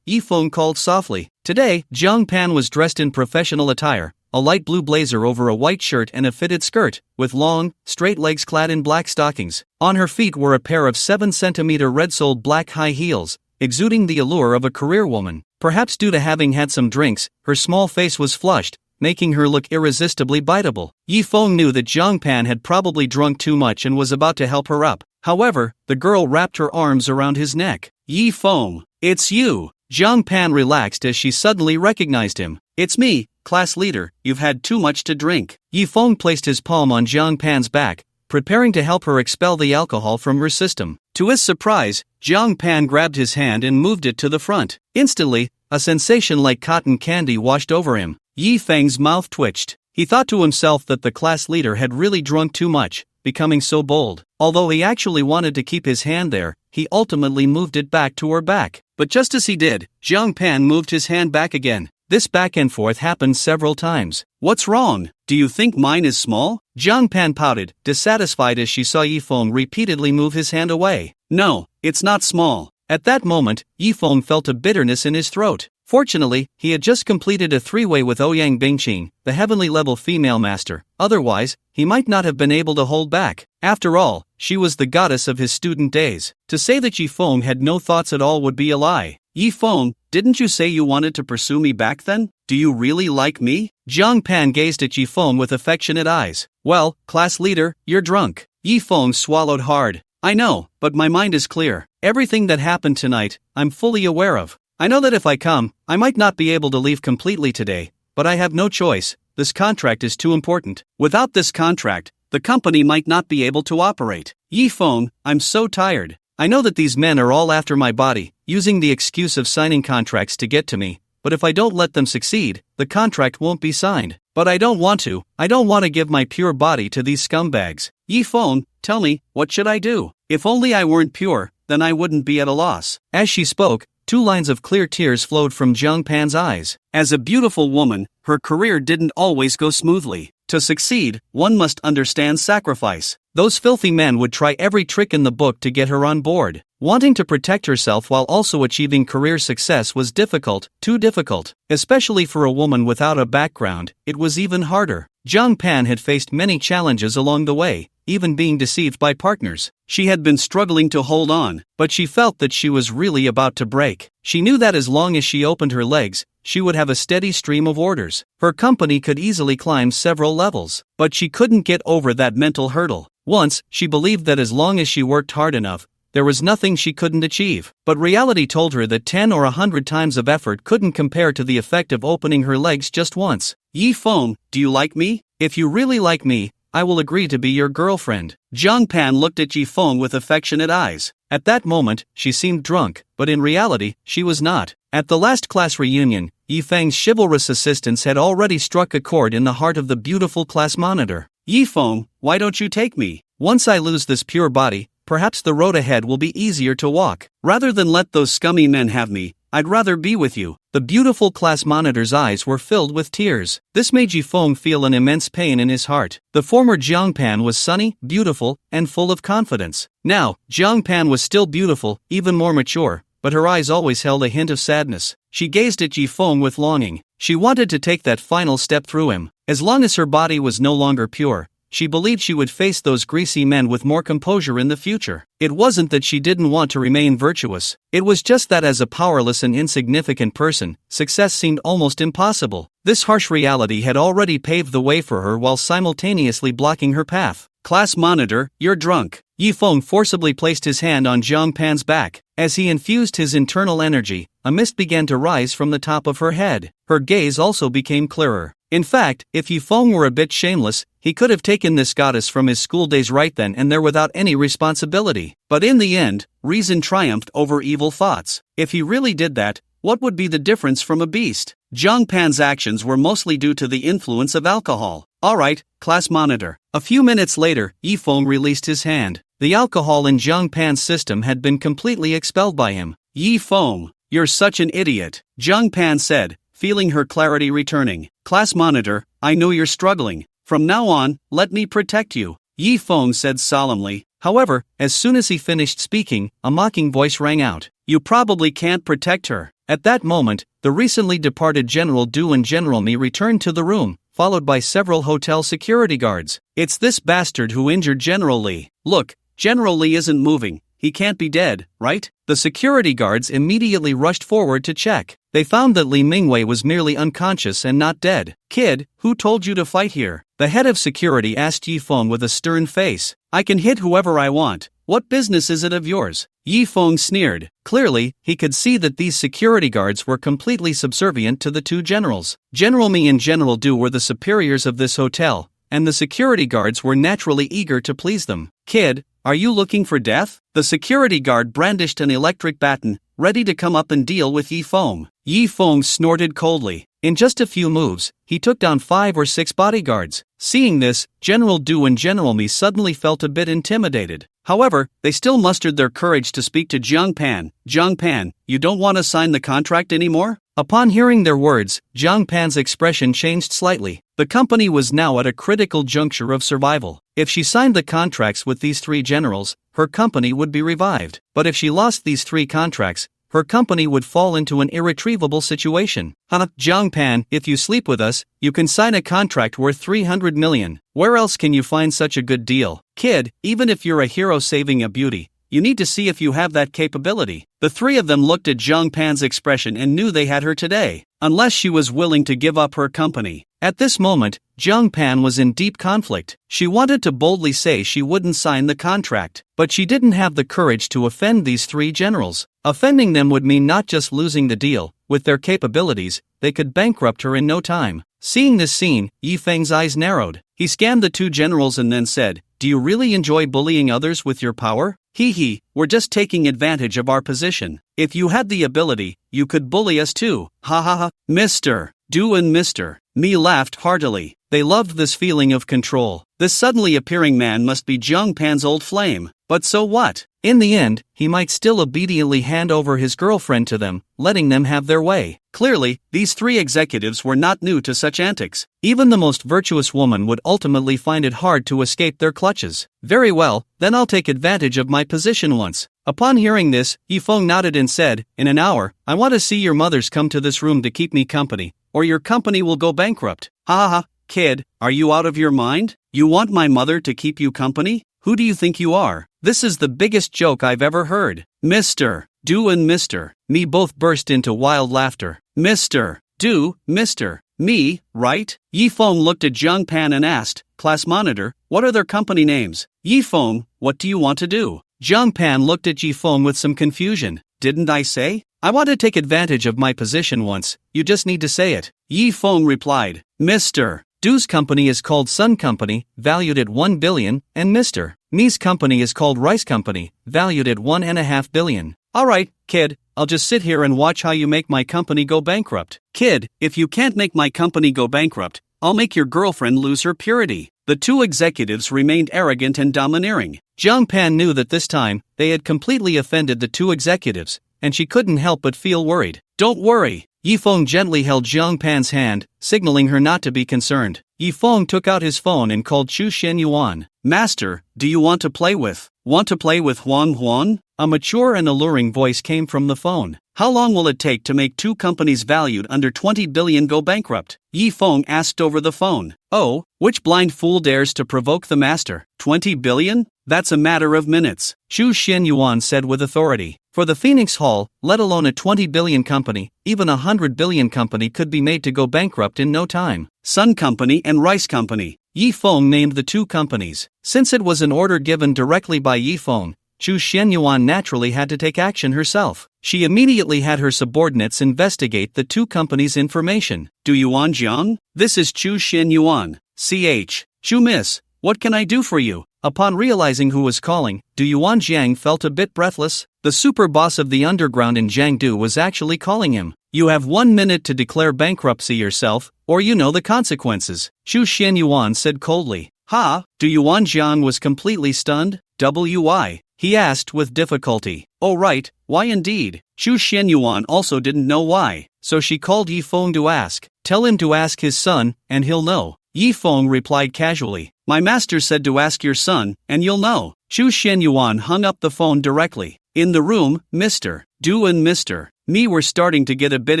Yifeng called softly. Today, Zhang Pan was dressed in professional attire, a light blue blazer over a white shirt and a fitted skirt, with long, straight legs clad in black stockings. On her feet were a pair of 7-centimeter red-soled black high heels, exuding the allure of a career woman. Perhaps due to having had some drinks, her small face was flushed, making her look irresistibly biteable. Yifeng knew that Zhang Pan had probably drunk too much and was about to help her up. However, the girl wrapped her arms around his neck. Yifeng, it's you! Zhang Pan relaxed as she suddenly recognized him. It's me, class leader, you've had too much to drink. Yifeng placed his palm on Zhang Pan's back, preparing to help her expel the alcohol from her system. To his surprise, Zhang Pan grabbed his hand and moved it to the front. Instantly, a sensation like cotton candy washed over him. Yifeng's mouth twitched. He thought to himself that the class leader had really drunk too much, becoming so bold. Although he actually wanted to keep his hand there, he ultimately moved it back to her back. But just as he did, Zhang Pan moved his hand back again. This back and forth happened several times. What's wrong? Do you think mine is small? Zhang Pan pouted, dissatisfied as she saw Yifeng repeatedly move his hand away. No, it's not small. At that moment, Yifeng felt a bitterness in his throat. Fortunately, he had just completed a 3-way with Ouyang Bingqing, the heavenly-level female master. Otherwise, he might not have been able to hold back. After all, she was the goddess of his student days. To say that Yifeng had no thoughts at all would be a lie. Yifeng, didn't you say you wanted to pursue me back then? Do you really like me? Zhang Pan gazed at Yifeng with affectionate eyes. Well, class leader, you're drunk. Yifeng swallowed hard. I know, but my mind is clear. Everything that happened tonight, I'm fully aware of. I know that if I come, I might not be able to leave completely today, but I have no choice. This contract is too important. Without this contract, the company might not be able to operate. Yifeng, I'm so tired. I know that these men are all after my body, using the excuse of signing contracts to get to me, but if I don't let them succeed, the contract won't be signed. But I don't want to. I don't want to give my pure body to these scumbags. Yifeng, tell me, what should I do? If only I weren't pure, then I wouldn't be at a loss. As she spoke, 2 lines of clear tears flowed from Zhang Pan's eyes. As a beautiful woman, her career didn't always go smoothly. To succeed, one must understand sacrifice. Those filthy men would try every trick in the book to get her on board. Wanting to protect herself while also achieving career success was difficult, too difficult. Especially for a woman without a background, it was even harder. Zhang Pan had faced many challenges along the way, even being deceived by partners. She had been struggling to hold on, but she felt that she was really about to break. She knew that as long as she opened her legs, she would have a steady stream of orders. Her company could easily climb several levels, but she couldn't get over that mental hurdle. Once, she believed that as long as she worked hard enough, there was nothing she couldn't achieve. But reality told her that 10 or 100 times of effort couldn't compare to the effect of opening her legs just once. Yifeng, do you like me? If you really like me, I will agree to be your girlfriend. Zhang Pan looked at Yifeng with affectionate eyes. At that moment, she seemed drunk, but in reality, she was not. At the last class reunion, Yifeng's chivalrous assistance had already struck a chord in the heart of the beautiful class monitor. Yifeng, why don't you take me? Once I lose this pure body, perhaps the road ahead will be easier to walk. Rather than let those scummy men have me, I'd rather be with you. The beautiful class monitor's eyes were filled with tears. This made Yifeng feel an immense pain in his heart. The former Zhang Pan was sunny, beautiful, and full of confidence. Now, Zhang Pan was still beautiful, even more mature, but her eyes always held a hint of sadness. She gazed at Yifeng with longing. She wanted to take that final step through him. As long as her body was no longer pure, she believed she would face those greasy men with more composure in the future. It wasn't that she didn't want to remain virtuous, it was just that as a powerless and insignificant person, success seemed almost impossible. This harsh reality had already paved the way for her while simultaneously blocking her path. Class monitor, you're drunk. Yifeng forcibly placed his hand on Zhang Pan's back. As he infused his internal energy, a mist began to rise from the top of her head. Her gaze also became clearer. In fact, if Yifeng were a bit shameless, he could have taken this goddess from his school days right then and there without any responsibility. But in the end, reason triumphed over evil thoughts. If he really did that, what would be the difference from a beast? Zhang Pan's actions were mostly due to the influence of alcohol. Alright, class monitor. A few minutes later, Yifeng released his hand. The alcohol in Zhang Pan's system had been completely expelled by him. Yifeng, you're such an idiot, Zhang Pan said, feeling her clarity returning. Class monitor, I know you're struggling. From now on, let me protect you, Yifeng said solemnly. However, as soon as he finished speaking, a mocking voice rang out. You probably can't protect her. At that moment, the recently departed General Du and General Mi returned to the room, followed by several hotel security guards. It's this bastard who injured General Li. Look, General Li isn't moving. He can't be dead, right? The security guards immediately rushed forward to check. They found that Li Mingwei was merely unconscious and not dead. Kid, who told you to fight here? The head of security asked Yifeng with a stern face. I can hit whoever I want. What business is it of yours? Yifeng sneered. Clearly, he could see that these security guards were completely subservient to the two generals. General Mi and General Du were the superiors of this hotel, and the security guards were naturally eager to please them. Kid, are you looking for death? The security guard brandished an electric baton, ready to come up and deal with Yifeng. Yifeng snorted coldly. In just a few moves, he took down 5 or 6 bodyguards. Seeing this, General Du and General Mi suddenly felt a bit intimidated. However, they still mustered their courage to speak to Zhang Pan. Zhang Pan, you don't want to sign the contract anymore? Upon hearing their words, Zhang Pan's expression changed slightly. The company was now at a critical juncture of survival. If she signed the contracts with these 3 generals, her company would be revived. But if she lost these 3 contracts, her company would fall into an irretrievable situation. Zhang Pan, if you sleep with us, you can sign a contract worth 300 million. Where else can you find such a good deal? Kid, even if you're a hero saving a beauty, you need to see if you have that capability. The 3 of them looked at Zhang Pan's expression and knew they had her today, unless she was willing to give up her company. At this moment, Zhang Pan was in deep conflict. She wanted to boldly say she wouldn't sign the contract, but she didn't have the courage to offend these 3 generals. Offending them would mean not just losing the deal. With their capabilities, they could bankrupt her in no time. Seeing this scene, Yifeng's eyes narrowed. He scanned the 2 generals and then said, Do you really enjoy bullying others with your power? Hee, we're just taking advantage of our position. If you had the ability, you could bully us too. Ha ha ha. Mr. Du and Mr. Mi laughed heartily. They loved this feeling of control. This suddenly appearing man must be Zhang Pan's old flame. But so what? In the end, he might still obediently hand over his girlfriend to them, letting them have their way. Clearly, these 3 executives were not new to such antics. Even the most virtuous woman would ultimately find it hard to escape their clutches. Very well, then I'll take advantage of my position once. Upon hearing this, Yifeng nodded and said, In an hour, I want to see your mothers come to this room to keep me company, or your company will go bankrupt. Ha ha ha. Kid, are you out of your mind? You want my mother to keep you company? Who do you think you are? This is the biggest joke I've ever heard. Mr. Du and Mr. Mi both burst into wild laughter. Mr. Du, Mr. Mi, right? Yifeng looked at Zhang Pan and asked, Class monitor, what are their company names? Yifeng, what do you want to do? Zhang Pan looked at Yifeng with some confusion. Didn't I say? I want to take advantage of my position once, you just need to say it. Yifeng replied. Mr. Du's company is called Sun Company, valued at 1 billion, and Mr. Mi's company is called Rice Company, valued at 1.5 billion. Alright, kid, I'll just sit here and watch how you make my company go bankrupt. Kid, if you can't make my company go bankrupt, I'll make your girlfriend lose her purity. The 2 executives remained arrogant and domineering. Zhang Pan knew that this time, they had completely offended the 2 executives, and she couldn't help but feel worried. Don't worry. Yifeng gently held Zhang Pan's hand, signaling her not to be concerned. Yifeng took out his phone and called Chu Shenyuan. Master, do you want to play with Huan Huan? A mature and alluring voice came from the phone. How long will it take to make 2 companies valued under 20 billion go bankrupt? Yifeng asked over the phone. Oh, which blind fool dares to provoke the master? 20 billion? That's a matter of minutes, Chu Shenyuan said with authority. For the Phoenix Hall, let alone a 20 billion company, even a 100 billion company could be made to go bankrupt in no time. Sun Company and Rice Company. Yifeng named the 2 companies. Since it was an order given directly by Yifeng, Chu Shenyuan naturally had to take action herself. She immediately had her subordinates investigate the 2 companies' information. Du Yuan Jiang? This is Chu Shenyuan. Ch. Chu Miss, what can I do for you? Upon realizing who was calling, Du Yuan Jiang felt a bit breathless. The super boss of the underground in Jiangdu was actually calling him. You have 1 minute to declare bankruptcy yourself, or you know the consequences, Chu Xianyuan said coldly. Ha, do Yuan Jiang was completely stunned? Why? He asked with difficulty. Oh right, why indeed? Chu Xianyuan also didn't know why, so she called Yi Feng to ask. Tell him to ask his son, and he'll know. Yi Feng replied casually. My master said to ask your son, and you'll know. Chu Xianyuan hung up the phone directly. In the room, Mr. Du and Mr. Me were starting to get a bit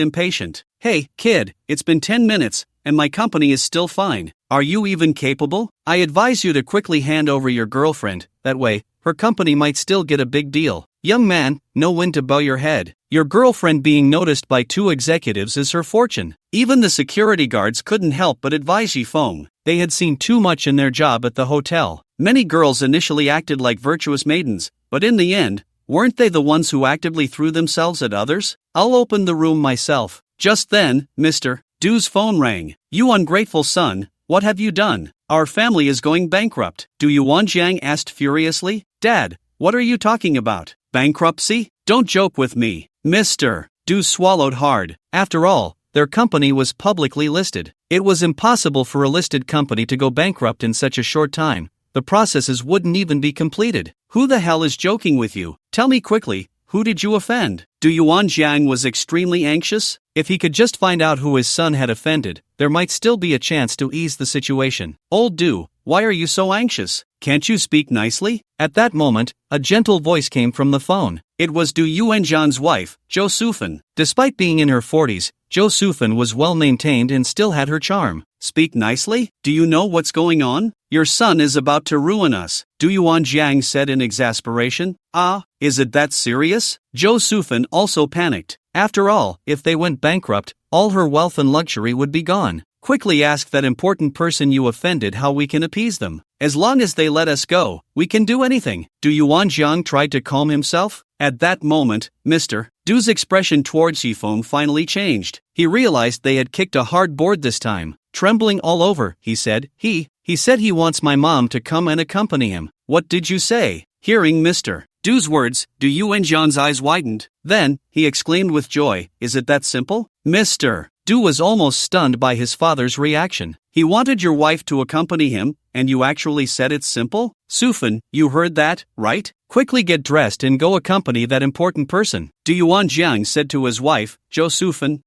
impatient. Hey, kid, it's been 10 minutes, and my company is still fine. Are you even capable? I advise you to quickly hand over your girlfriend, that way, her company might still get a big deal. Young man, know when to bow your head. Your girlfriend being noticed by 2 executives is her fortune. Even the security guards couldn't help but advise Yi Feng. They had seen too much in their job at the hotel. Many girls initially acted like virtuous maidens, but in the end, weren't they the ones who actively threw themselves at others? I'll open the room myself. Just then, Mr. Du's phone rang. You ungrateful son, what have you done? Our family is going bankrupt. Du Yuan Jiang asked furiously. Dad, what are you talking about? Bankruptcy? Don't joke with me. Mr. Du swallowed hard. After all, their company was publicly listed. It was impossible for a listed company to go bankrupt in such a short time. The processes wouldn't even be completed. Who the hell is joking with you? Tell me quickly, who did you offend? Du Yuan Jiang was extremely anxious. If he could just find out who his son had offended, there might still be a chance to ease the situation. Old Du, why are you so anxious? Can't you speak nicely? At that moment, a gentle voice came from the phone. It was Du Yuanjiang's wife, Zhou Sufan. Despite being in her 40s, Zhou Sufan was well maintained and still had her charm. Speak nicely? Do you know what's going on? Your son is about to ruin us, Du Yuan Jiang said in exasperation. Ah, is it that serious? Zhou Sufan also panicked. After all, if they went bankrupt, all her wealth and luxury would be gone. Quickly ask that important person you offended how we can appease them. As long as they let us go, we can do anything. Du Yuan Jiang tried to calm himself. At that moment, Mr. Du's expression towards Yi Feng finally changed. He realized they had kicked a hard board this time. Trembling all over, he said, He said he wants my mom to come and accompany him. What did you say? Hearing Mr. Du's words, Du Yuanjiang's eyes widened. Then, he exclaimed with joy, is it that simple? Mr. Du was almost stunned by his father's reaction. He wanted your wife to accompany him, and you actually said it's simple? Sufan, you heard that, right? Quickly get dressed and go accompany that important person. Du Yuanjiang said to his wife, Zhou Sufan.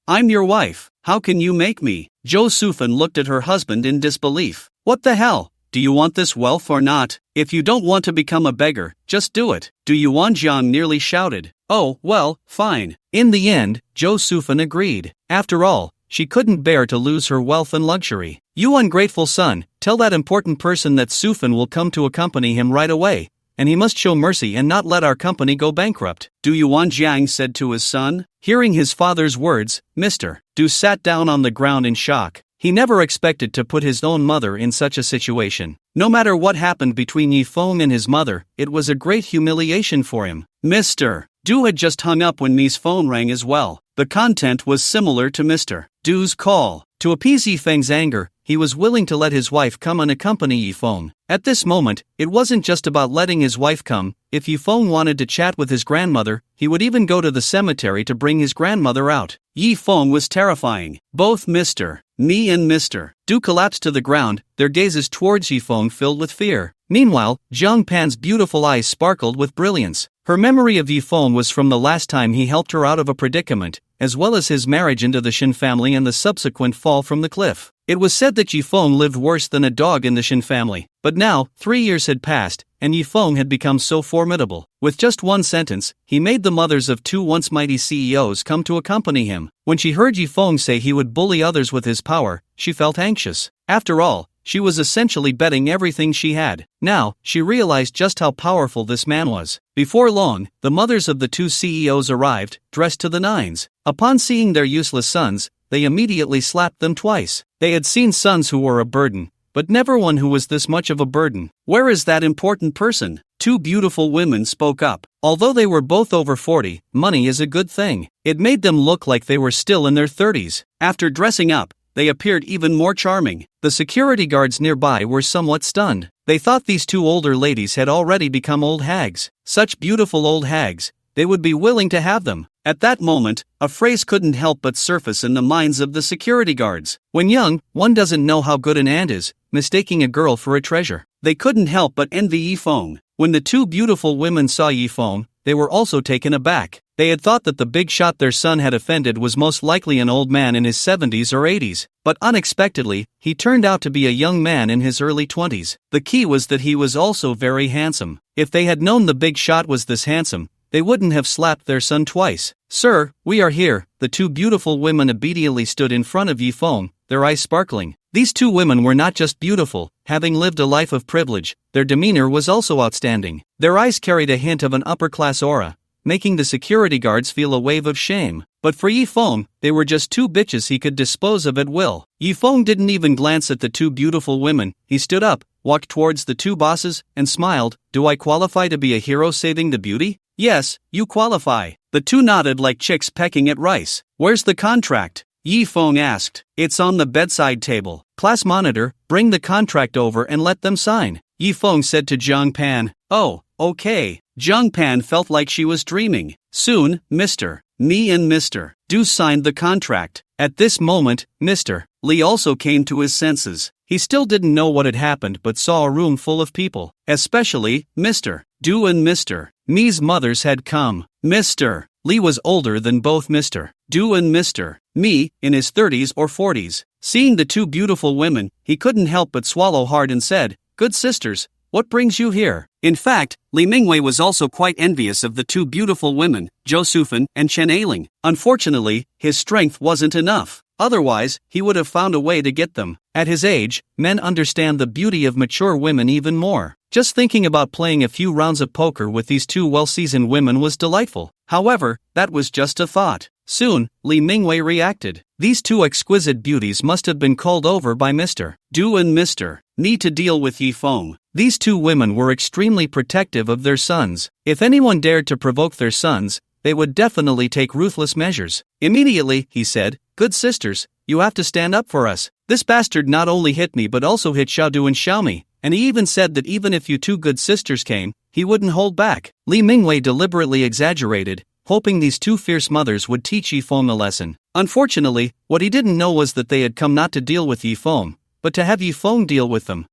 I'm your wife. How can you make me? Zhou Sufan looked at her husband in disbelief. What the hell? Do you want this wealth or not? If you don't want to become a beggar, just do it. Du Yuanjiang nearly shouted. Oh, well, fine. In the end, Zhou Sufan agreed. After all, she couldn't bear to lose her wealth and luxury. You ungrateful son, tell that important person that Sufan will come to accompany him right away, and he must show mercy and not let our company go bankrupt, Du Yuanjiang said to his son. Hearing his father's words, Mr. Du sat down on the ground in shock. He never expected to put his own mother in such a situation. No matter what happened between Yi Feng and his mother, it was a great humiliation for him. Mr. Du had just hung up when Mi's phone rang as well. The content was similar to Mr. Du's call. To appease Yi Feng's anger, he was willing to let his wife come and accompany Yi Feng. At this moment, it wasn't just about letting his wife come. If Yi Feng wanted to chat with his grandmother, he would even go to the cemetery to bring his grandmother out. Yi Feng was terrifying. Both Mr. Mi and Mr. Du collapsed to the ground, their gazes towards Yi Feng filled with fear. Meanwhile, Zhang Pan's beautiful eyes sparkled with brilliance. Her memory of Yi Feng was from the last time he helped her out of a predicament, as well as his marriage into the Shin family and the subsequent fall from the cliff. It was said that Yi Feng lived worse than a dog in the Shin family, but now, 3 years had passed, and Yi Feng had become so formidable. With just one sentence, he made the mothers of 2 once mighty CEOs come to accompany him. When she heard Yi Feng say he would bully others with his power, she felt anxious. After all, she was essentially betting everything she had. Now, she realized just how powerful this man was. Before long, the mothers of the 2 CEOs arrived, dressed to the nines. Upon seeing their useless sons, they immediately slapped them twice. They had seen sons who were a burden, but never one who was this much of a burden. Where is that important person? 2 beautiful women spoke up. Although they were both over 40, money is a good thing. It made them look like they were still in their 30s. After dressing up, they appeared even more charming. The security guards nearby were somewhat stunned. They thought these 2 older ladies had already become old hags. Such beautiful old hags. they would be willing to have them. At that moment, a phrase couldn't help but surface in the minds of the security guards. When young, one doesn't know how good an ant is, mistaking a girl for a treasure. They couldn't help but envy Yifeng. When the two beautiful women saw Yifeng, they were also taken aback. They had thought that the big shot their son had offended was most likely an old man in his 70s or 80s, but unexpectedly, he turned out to be a young man in his early 20s. The key was that he was also very handsome. If they had known the big shot was this handsome, they wouldn't have slapped their son twice. "Sir, we are here." The two beautiful women obediently stood in front of Yifeng, their eyes sparkling. These two women were not just beautiful, having lived a life of privilege, their demeanor was also outstanding. Their eyes carried a hint of an upper-class aura, making the security guards feel a wave of shame. But for Yifeng, they were just two bitches he could dispose of at will. Yifeng didn't even glance at the two beautiful women. He stood up, walked towards the two bosses, and smiled. "Do I qualify to be a hero saving the beauty?" "Yes, you qualify." The two nodded like chicks pecking at rice. "Where's the contract?" Yifeng asked. "It's on the bedside table." "Class monitor, bring the contract over and let them sign," Yifeng said to Zhang Pan. "Oh, okay." Zhang Pan felt like she was dreaming. Soon, Mr. Me and Mr. Du signed the contract. At this moment, Mr. Li also came to his senses. He still didn't know what had happened but saw a room full of people. Especially, Mr. Du and Mr. Me's mothers had come. Mr. Li was older than both Mr. Du and Mr. Me, in his 30s or 40s. Seeing the two beautiful women, he couldn't help but swallow hard and said, "Good sisters, what brings you here?" In fact, Li Mingwei was also quite envious of the two beautiful women, Zhou Sufan and Chen Ailing. Unfortunately, his strength wasn't enough. Otherwise, he would have found a way to get them. At his age, men understand the beauty of mature women even more. Just thinking about playing a few rounds of poker with these two well-seasoned women was delightful. However, that was just a thought. Soon, Li Mingwei reacted. These two exquisite beauties must have been called over by Mr. Du and Mr. Me to deal with Yifeng. These two women were extremely protective of their sons. If anyone dared to provoke their sons, they would definitely take ruthless measures. Immediately, he said, "Good sisters, you have to stand up for us. This bastard not only hit me but also hit Xiaodu and Xiaomi, and he even said that even if you two good sisters came, he wouldn't hold back." Li Mingwei deliberately exaggerated, hoping these two fierce mothers would teach Yifeng a lesson. Unfortunately, what he didn't know was that they had come not to deal with Yifeng, but to have Yifeng deal with them.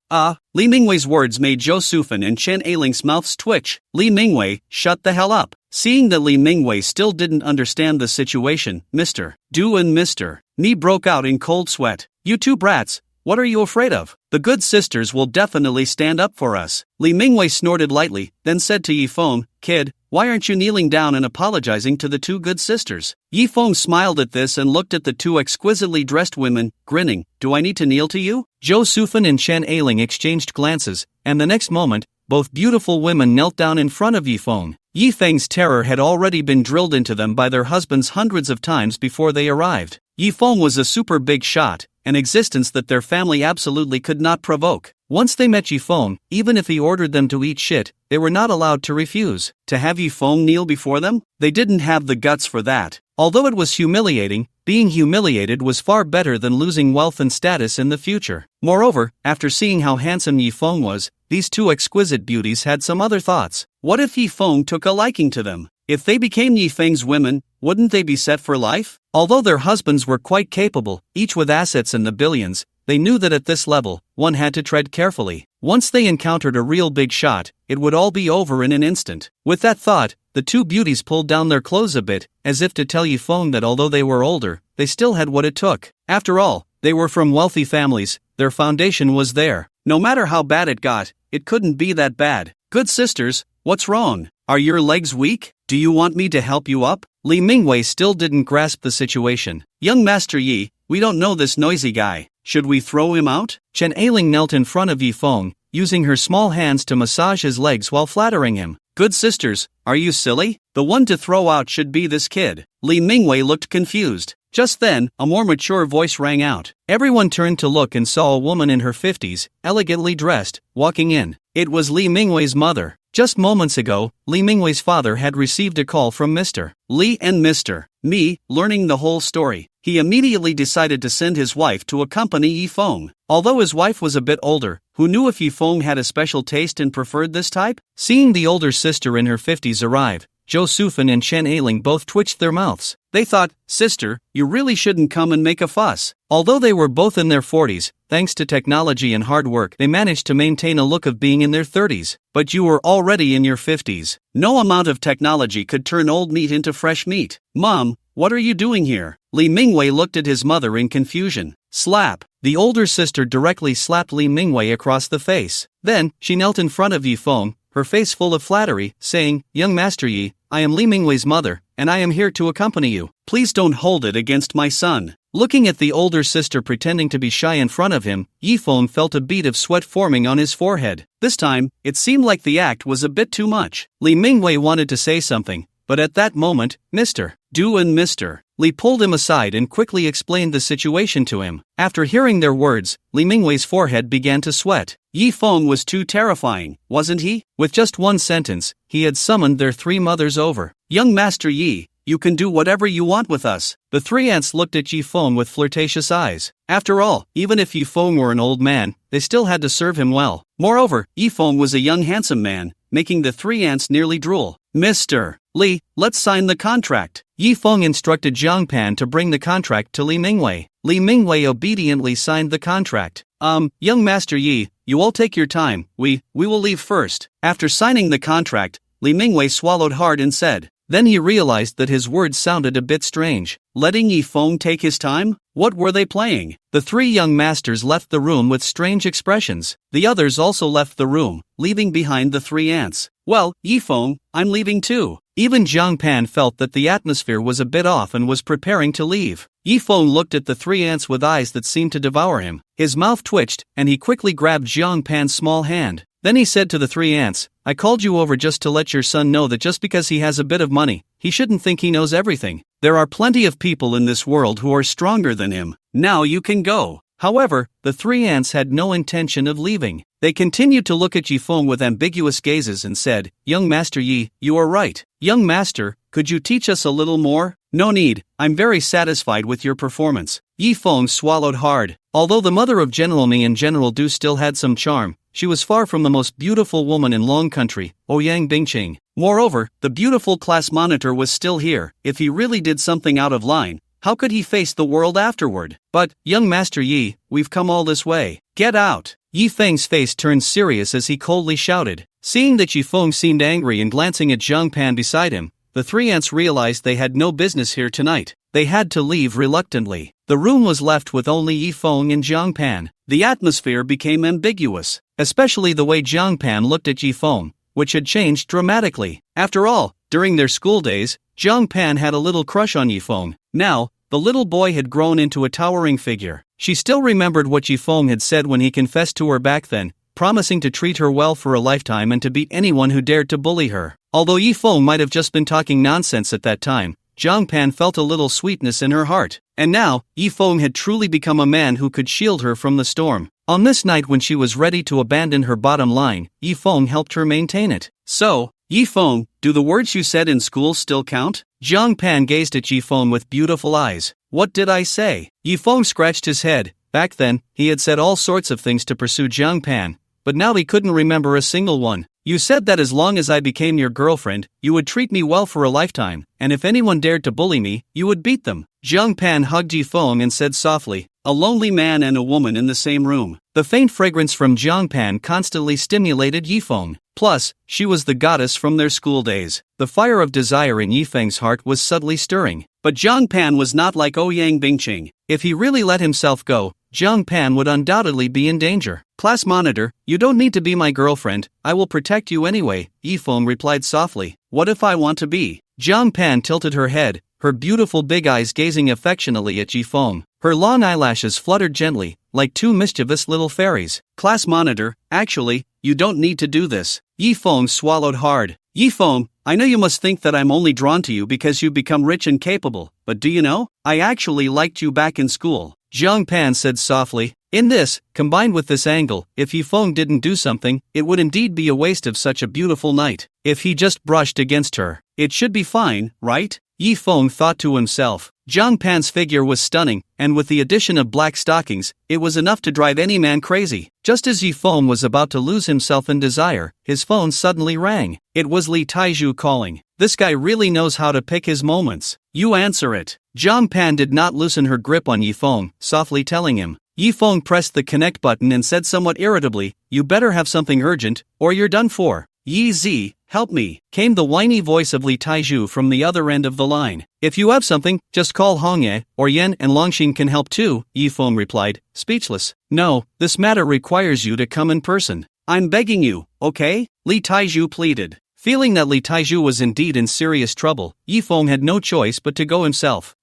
Li Mingwei's words made Zhou Sufan and Chen Ailing's mouths twitch. Li Mingwei, shut the hell up. Seeing that Li Mingwei still didn't understand the situation, Mr. Du and Mr. Me broke out in cold sweat. "You two brats, what are you afraid of? The good sisters will definitely stand up for us." Li Mingwei snorted lightly, then said to Yifeng, "Kid, why aren't you kneeling down and apologizing to the two good sisters?" Yifeng smiled at this and looked at the two exquisitely dressed women, grinning. "Do I need to kneel to you?" Zhou Sufan and Chen Ailing exchanged glances, and the next moment, both beautiful women knelt down in front of Yifeng. Yifeng's terror had already been drilled into them by their husbands hundreds of times before they arrived. Yifeng was a super big shot, an existence that their family absolutely could not provoke. Once they met Yifeng, even if he ordered them to eat shit, they were not allowed to refuse. To have Yifeng kneel before them? They didn't have the guts for that. Although it was humiliating, being humiliated was far better than losing wealth and status in the future. Moreover, after seeing how handsome Yifeng was, these two exquisite beauties had some other thoughts. What if Yifeng took a liking to them? If they became Yifeng's women, wouldn't they be set for life? Although their husbands were quite capable, each with assets in the billions, they knew that at this level, one had to tread carefully. Once they encountered a real big shot, it would all be over in an instant. With that thought, the two beauties pulled down their clothes a bit, as if to tell Yifeng that although they were older, they still had what it took. After all, they were from wealthy families, their foundation was there. No matter how bad it got, it couldn't be that bad. "Good sisters, what's wrong? Are your legs weak? Do you want me to help you up?" Li Mingwei still didn't grasp the situation. "Young Master Yi, we don't know this noisy guy. Should we throw him out?" Chen Ailing knelt in front of Yifeng, using her small hands to massage his legs while flattering him. "Good sisters, are you silly? The one to throw out should be this kid." Li Mingwei looked confused. Just then, a more mature voice rang out. Everyone turned to look and saw a woman in her 50s, elegantly dressed, walking in. It was Li Mingwei's mother. Just moments ago, Li Mingwei's father had received a call from Mr. Li and Mr. Me, learning the whole story. He immediately decided to send his wife to accompany Yifeng. Although his wife was a bit older, who knew if Yifeng had a special taste and preferred this type? Seeing the older sister in her 50s arrive, Jo Sufan and Chen Ailing both twitched their mouths. They thought, sister, you really shouldn't come and make a fuss. Although they were both in their 40s, thanks to technology and hard work, they managed to maintain a look of being in their 30s. But you were already in your 50s. No amount of technology could turn old meat into fresh meat. Mom, what are you doing here? Li Mingwei looked at his mother in confusion. Slap. The older sister directly slapped Li Mingwei across the face. Then, she knelt in front of Yi Feng, her face full of flattery, saying, Young Master Yi, I am Li Mingwei's mother, and I am here to accompany you. Please don't hold it against my son. Looking at the older sister pretending to be shy in front of him, Yi Feng felt a bead of sweat forming on his forehead. This time, it seemed like the act was a bit too much. Li Mingwei wanted to say something, but at that moment, Mr. Du and Mr. Li pulled him aside and quickly explained the situation to him. After hearing their words, Li Mingwei's forehead began to sweat. Yi Feng was too terrifying, wasn't he? With just one sentence, he had summoned their three mothers over. Young Master Yi, you can do whatever you want with us. The three aunts looked at Yi Feng with flirtatious eyes. After all, even if Yi Feng were an old man, they still had to serve him well. Moreover, Yi Feng was a young handsome man, making the three aunts nearly drool. Mr. Li, let's sign the contract. Yi Feng instructed Zhang Pan to bring the contract to Li Mingwei. Li Mingwei obediently signed the contract. Young Master Yi, you all take your time, we will leave first. After signing the contract, Li Mingwei swallowed hard and said. Then he realized that his words sounded a bit strange. Letting Yi Feng take his time? What were they playing? The three young masters left the room with strange expressions. The others also left the room, leaving behind the three aunts. Well, Yi Feng, I'm leaving too. Even Zhang Pan felt that the atmosphere was a bit off and was preparing to leave. Yi Feng looked at the three aunts with eyes that seemed to devour him. His mouth twitched, and he quickly grabbed Zhang Pan's small hand. Then he said to the three aunts, I called you over just to let your son know that just because he has a bit of money, he shouldn't think he knows everything. There are plenty of people in this world who are stronger than him. Now you can go. However, the three aunts had no intention of leaving. They continued to look at Yi Feng with ambiguous gazes and said, Young Master Yi, you are right. Young Master, could you teach us a little more? No need, I'm very satisfied with your performance. Yi Feng swallowed hard. Although the mother of General Ni and General Du still had some charm, she was far from the most beautiful woman in Long Country, Ouyang Bingqing. Moreover, the beautiful class monitor was still here. If he really did something out of line, how could he face the world afterward? But, Young Master Yi, we've come all this way. Get out! Yi Feng's face turned serious as he coldly shouted. Seeing that Yi Feng seemed angry and glancing at Zhang Pan beside him, the three aunts realized they had no business here tonight. They had to leave reluctantly. The room was left with only Yi Feng and Zhang Pan. The atmosphere became ambiguous, especially the way Zhang Pan looked at Yi Feng, which had changed dramatically. After all, during their school days, Zhang Pan had a little crush on Yi Feng. Now, the little boy had grown into a towering figure. She still remembered what Yi Feng had said when he confessed to her back then, promising to treat her well for a lifetime and to beat anyone who dared to bully her. Although Yi Feng might have just been talking nonsense at that time, Zhang Pan felt a little sweetness in her heart. And now, Yi Feng had truly become a man who could shield her from the storm. On this night when she was ready to abandon her bottom line, Yi Feng helped her maintain it. So, Yi Feng, do the words you said in school still count? Zhang Pan gazed at Yi Feng with beautiful eyes. What did I say? Yi Feng scratched his head. Back then, he had said all sorts of things to pursue Zhang Pan, but now he couldn't remember a single one. You said that as long as I became your girlfriend, you would treat me well for a lifetime, and if anyone dared to bully me, you would beat them. Zhang Pan hugged Yi Feng and said softly, a lonely man and a woman in the same room. The faint fragrance from Zhang Pan constantly stimulated Yi Feng. Plus, she was the goddess from their school days. The fire of desire in Yi Feng's heart was subtly stirring. But Zhang Pan was not like Ouyang Bingqing. If he really let himself go, Zhang Pan would undoubtedly be in danger. Class monitor, you don't need to be my girlfriend, I will protect you anyway, Yi Feng replied softly. What if I want to be? Zhang Pan tilted her head, her beautiful big eyes gazing affectionately at Yi Feng. Her long eyelashes fluttered gently, like two mischievous little fairies. Class monitor, actually, you don't need to do this. Yi Feng swallowed hard. Yi Feng, I know you must think that I'm only drawn to you because you've become rich and capable, but do you know? I actually liked you back in school. Zhang Pan said softly. In this, combined with this angle, if Yi Feng didn't do something, it would indeed be a waste of such a beautiful night. If he just brushed against her. It should be fine, right? Yi Feng thought to himself. Zhang Pan's figure was stunning, and with the addition of black stockings, it was enough to drive any man crazy. Just as Yi Feng was about to lose himself in desire, his phone suddenly rang. It was Li Taizhu calling. This guy really knows how to pick his moments. You answer it. Zhang Pan did not loosen her grip on Yi Feng, softly telling him. Yi Feng pressed the connect button and said somewhat irritably, "You better have something urgent, or you're done for." "Yi Zi, help me," came the whiny voice of Li Taizhu from the other end of the line. "If you have something, just call Hongye, or Yan and Longxing can help too," Yi Feng replied, speechless. "No, this matter requires you to come in person. I'm begging you, okay?" Li Taizhu pleaded. Feeling that Li Taizhu was indeed in serious trouble, Yi Feng had no choice but to go himself.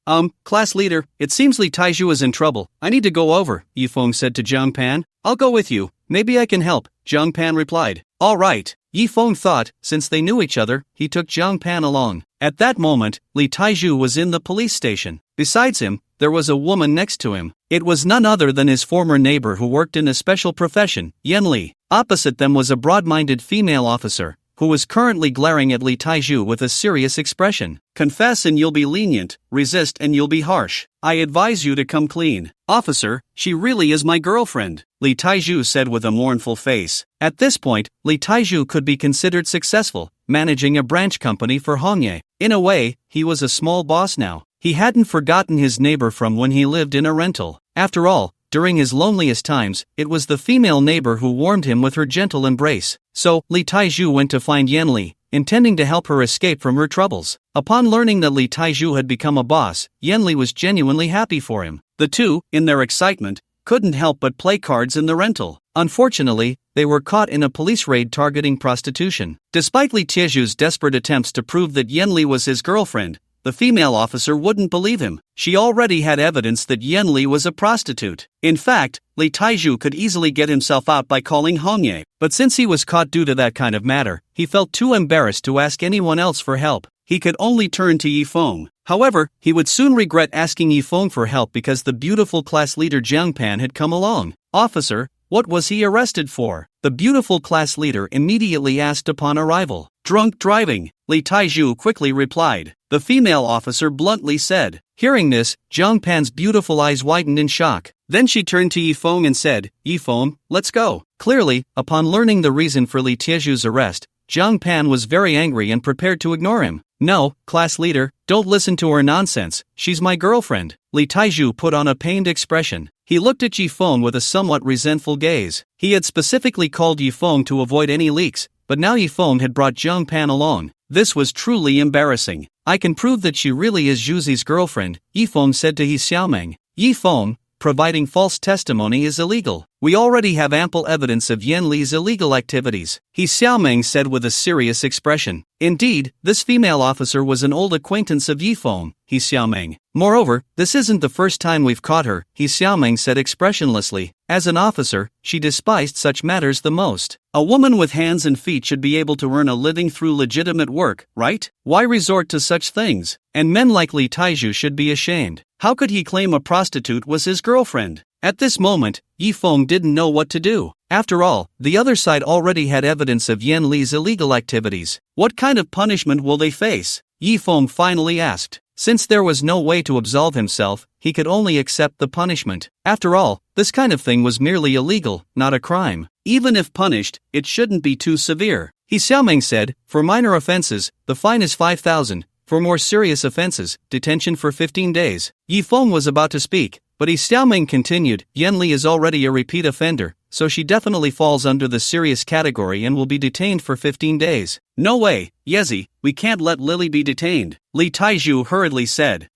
Class leader, it seems Li Taizhu is in trouble. I need to go over," Yi Feng said to Zhang Pan. "I'll go with you. Maybe I can help," Zhang Pan replied. "All right." Yi Feng thought, since they knew each other, he took Zhang Pan along. At that moment, Li Taizhu was in the police station. Besides him, there was a woman next to him. It was none other than his former neighbor who worked in a special profession, Yan Li. Opposite them was a broad-minded female officer, who was currently glaring at Li Taizhu with a serious expression. "Confess and you'll be lenient, resist and you'll be harsh. I advise you to come clean." "Officer, she really is my girlfriend," Li Taizhu said with a mournful face. At this point, Li Taizhu could be considered successful, managing a branch company for Hongye. In a way, he was a small boss now. He hadn't forgotten his neighbor from when he lived in a rental. After all, during his loneliest times, it was the female neighbor who warmed him with her gentle embrace. So, Li Taizhu went to find Yan Li, intending to help her escape from her troubles. Upon learning that Li Taizhu had become a boss, Yan Li was genuinely happy for him. The two, in their excitement, couldn't help but play cards in the rental. Unfortunately, they were caught in a police raid targeting prostitution. Despite Li Taizhu's desperate attempts to prove that Yan Li was his girlfriend, the female officer wouldn't believe him. She already had evidence that Yan Li was a prostitute. In fact, Li Taizhu could easily get himself out by calling Hongye, but since he was caught due to that kind of matter, he felt too embarrassed to ask anyone else for help. He could only turn to Yi Feng. However, he would soon regret asking Yi Feng for help because the beautiful class leader Zhang Pan had come along. "Officer, what was he arrested for?" the beautiful class leader immediately asked upon arrival. "Drunk driving," Li Taizhu quickly replied. The female officer bluntly said. Hearing this, Zhang Pan's beautiful eyes widened in shock. Then she turned to Yi Feng and said, "Yi Feng, let's go." Clearly, upon learning the reason for Li Taizhu's arrest, Zhang Pan was very angry and prepared to ignore him. "No, class leader, don't listen to her nonsense, she's my girlfriend." Li Taizhu put on a pained expression. He looked at Yi Feng with a somewhat resentful gaze. He had specifically called Yi Feng to avoid any leaks, but now Yi Feng had brought Zhang Pan along. This was truly embarrassing. "I can prove that she really is Zhu Zi's girlfriend," Yi Feng said to He Xiaomeng. "Yi Feng, providing false testimony is illegal. We already have ample evidence of Yan Li's illegal activities," He Xiaomeng said with a serious expression. Indeed, this female officer was an old acquaintance of Yi Feng, He Xiaomeng. "Moreover, this isn't the first time we've caught her," He Xiaomeng said expressionlessly. As an officer, she despised such matters the most. A woman with hands and feet should be able to earn a living through legitimate work, right? Why resort to such things? And men like Li Taizhu should be ashamed. How could he claim a prostitute was his girlfriend? At this moment, Yi Feng didn't know what to do. After all, the other side already had evidence of Yan Li's illegal activities. What kind of punishment will they face? Yi Feng finally asked. Since there was no way to absolve himself, he could only accept the punishment. After all, this kind of thing was merely illegal, not a crime. Even if punished, it shouldn't be too severe. He Xiaomeng said, "For minor offenses, the fine is 5,000. For more serious offenses, detention for 15 days. Yi Feng was about to speak, but He Xiaomeng continued, "Yan Li is already a repeat offender, so she definitely falls under the serious category and will be detained for 15 days. "No way, Yezi, we can't let Lily be detained," Li Taizhu hurriedly said.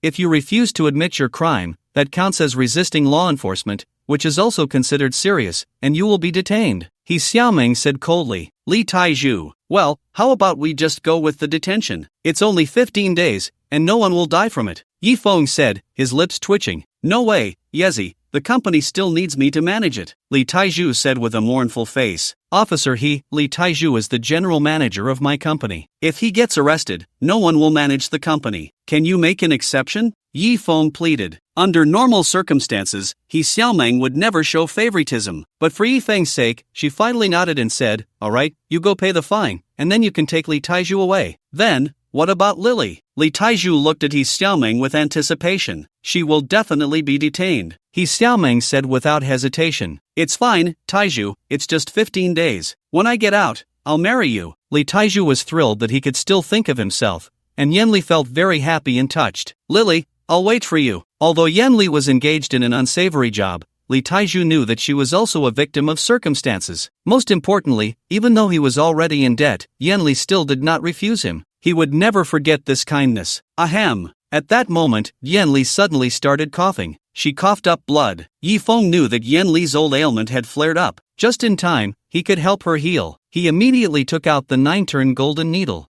If you refuse to admit your crime, that counts as resisting law enforcement, which is also considered serious, and you will be detained," He Xiaomeng said coldly. Li Taizhu, "Well, how about we just go with the detention? It's only 15 days, and no one will die from it," Yi Feng said, his lips twitching. "No way, Yezi, the company still needs me to manage it," Li Taizhu said with a mournful face. "Officer, Li Taizhu is the general manager of my company. If he gets arrested, no one will manage the company. Can you make an exception?" Yi Feng pleaded. Under normal circumstances, He Xiaomeng would never show favoritism, but for Yi Feng's sake, she finally nodded and said, "All right, you go pay the fine, and then you can take Li Taizhu away." Then, what about Lily? Li Taiju looked at He Xiaoming with anticipation. She will definitely be detained. He Xiaoming said without hesitation. It's fine, Taiju, it's just 15 days. When I get out, I'll marry you. Li Taiju was thrilled that he could still think of himself, and Yanli felt very happy and touched. Lily, I'll wait for you. Although Yanli was engaged in an unsavory job, Li Taiju knew that she was also a victim of circumstances. Most importantly, even though he was already in debt, Yanli still did not refuse him. He would never forget this kindness. Ahem. At that moment, Yanli suddenly started coughing. She coughed up blood. Yi Feng knew that Yanli's old ailment had flared up. Just in time, he could help her heal. He immediately took out the 9-turn golden needle.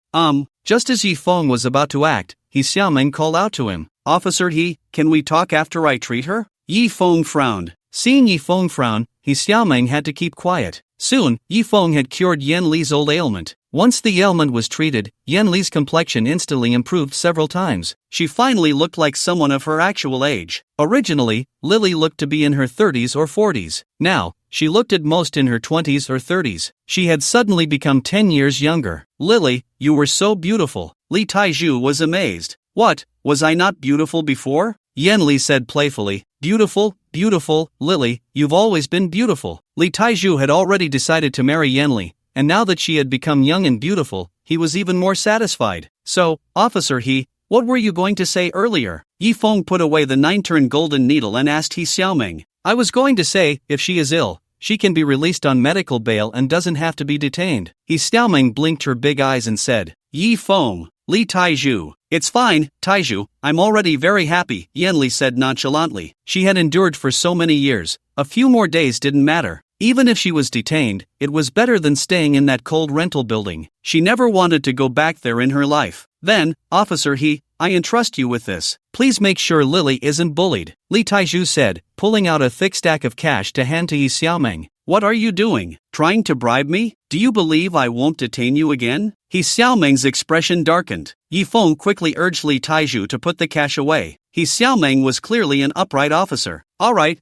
Just as Yi Feng was about to act, He Xiaoming called out to him. Officer He, can we talk after I treat her? Yi Feng frowned. Seeing Yi Feng frown, He Xiaoming had to keep quiet. Soon, Yi Feng had cured Yanli's old ailment. Once the ailment was treated, Yanli's complexion instantly improved several times. She finally looked like someone of her actual age. Originally, Lily looked to be in her 30s or 40s. Now, she looked at most in her 20s or 30s. She had suddenly become 10 years younger. Lily, you were so beautiful. Li Taiju was amazed. What, was I not beautiful before? Yanli said playfully. Beautiful, beautiful, Lily, you've always been beautiful. Li Taiju had already decided to marry Yanli, and now that she had become young and beautiful, he was even more satisfied. So, Officer He, what were you going to say earlier? Yi Feng put away the 9-turn golden needle and asked He Xiaoming. I was going to say, if she is ill, she can be released on medical bail and doesn't have to be detained. He Xiaoming blinked her big eyes and said, Yi Feng, Li Taiju. It's fine, Taiju, I'm already very happy, Yanli said nonchalantly. She had endured for so many years, a few more days didn't matter. Even if she was detained, it was better than staying in that cold rental building. She never wanted to go back there in her life. Then, Officer He, I entrust you with this. Please make sure Lily isn't bullied, Li Taiju said, pulling out a thick stack of cash to hand to Yi Xiaoming. What are you doing? Trying to bribe me? Do you believe I won't detain you again? He Xiaoming's expression darkened. Yi Feng quickly urged Li Taiju to put the cash away. He Xiaoming was clearly an upright officer. All right,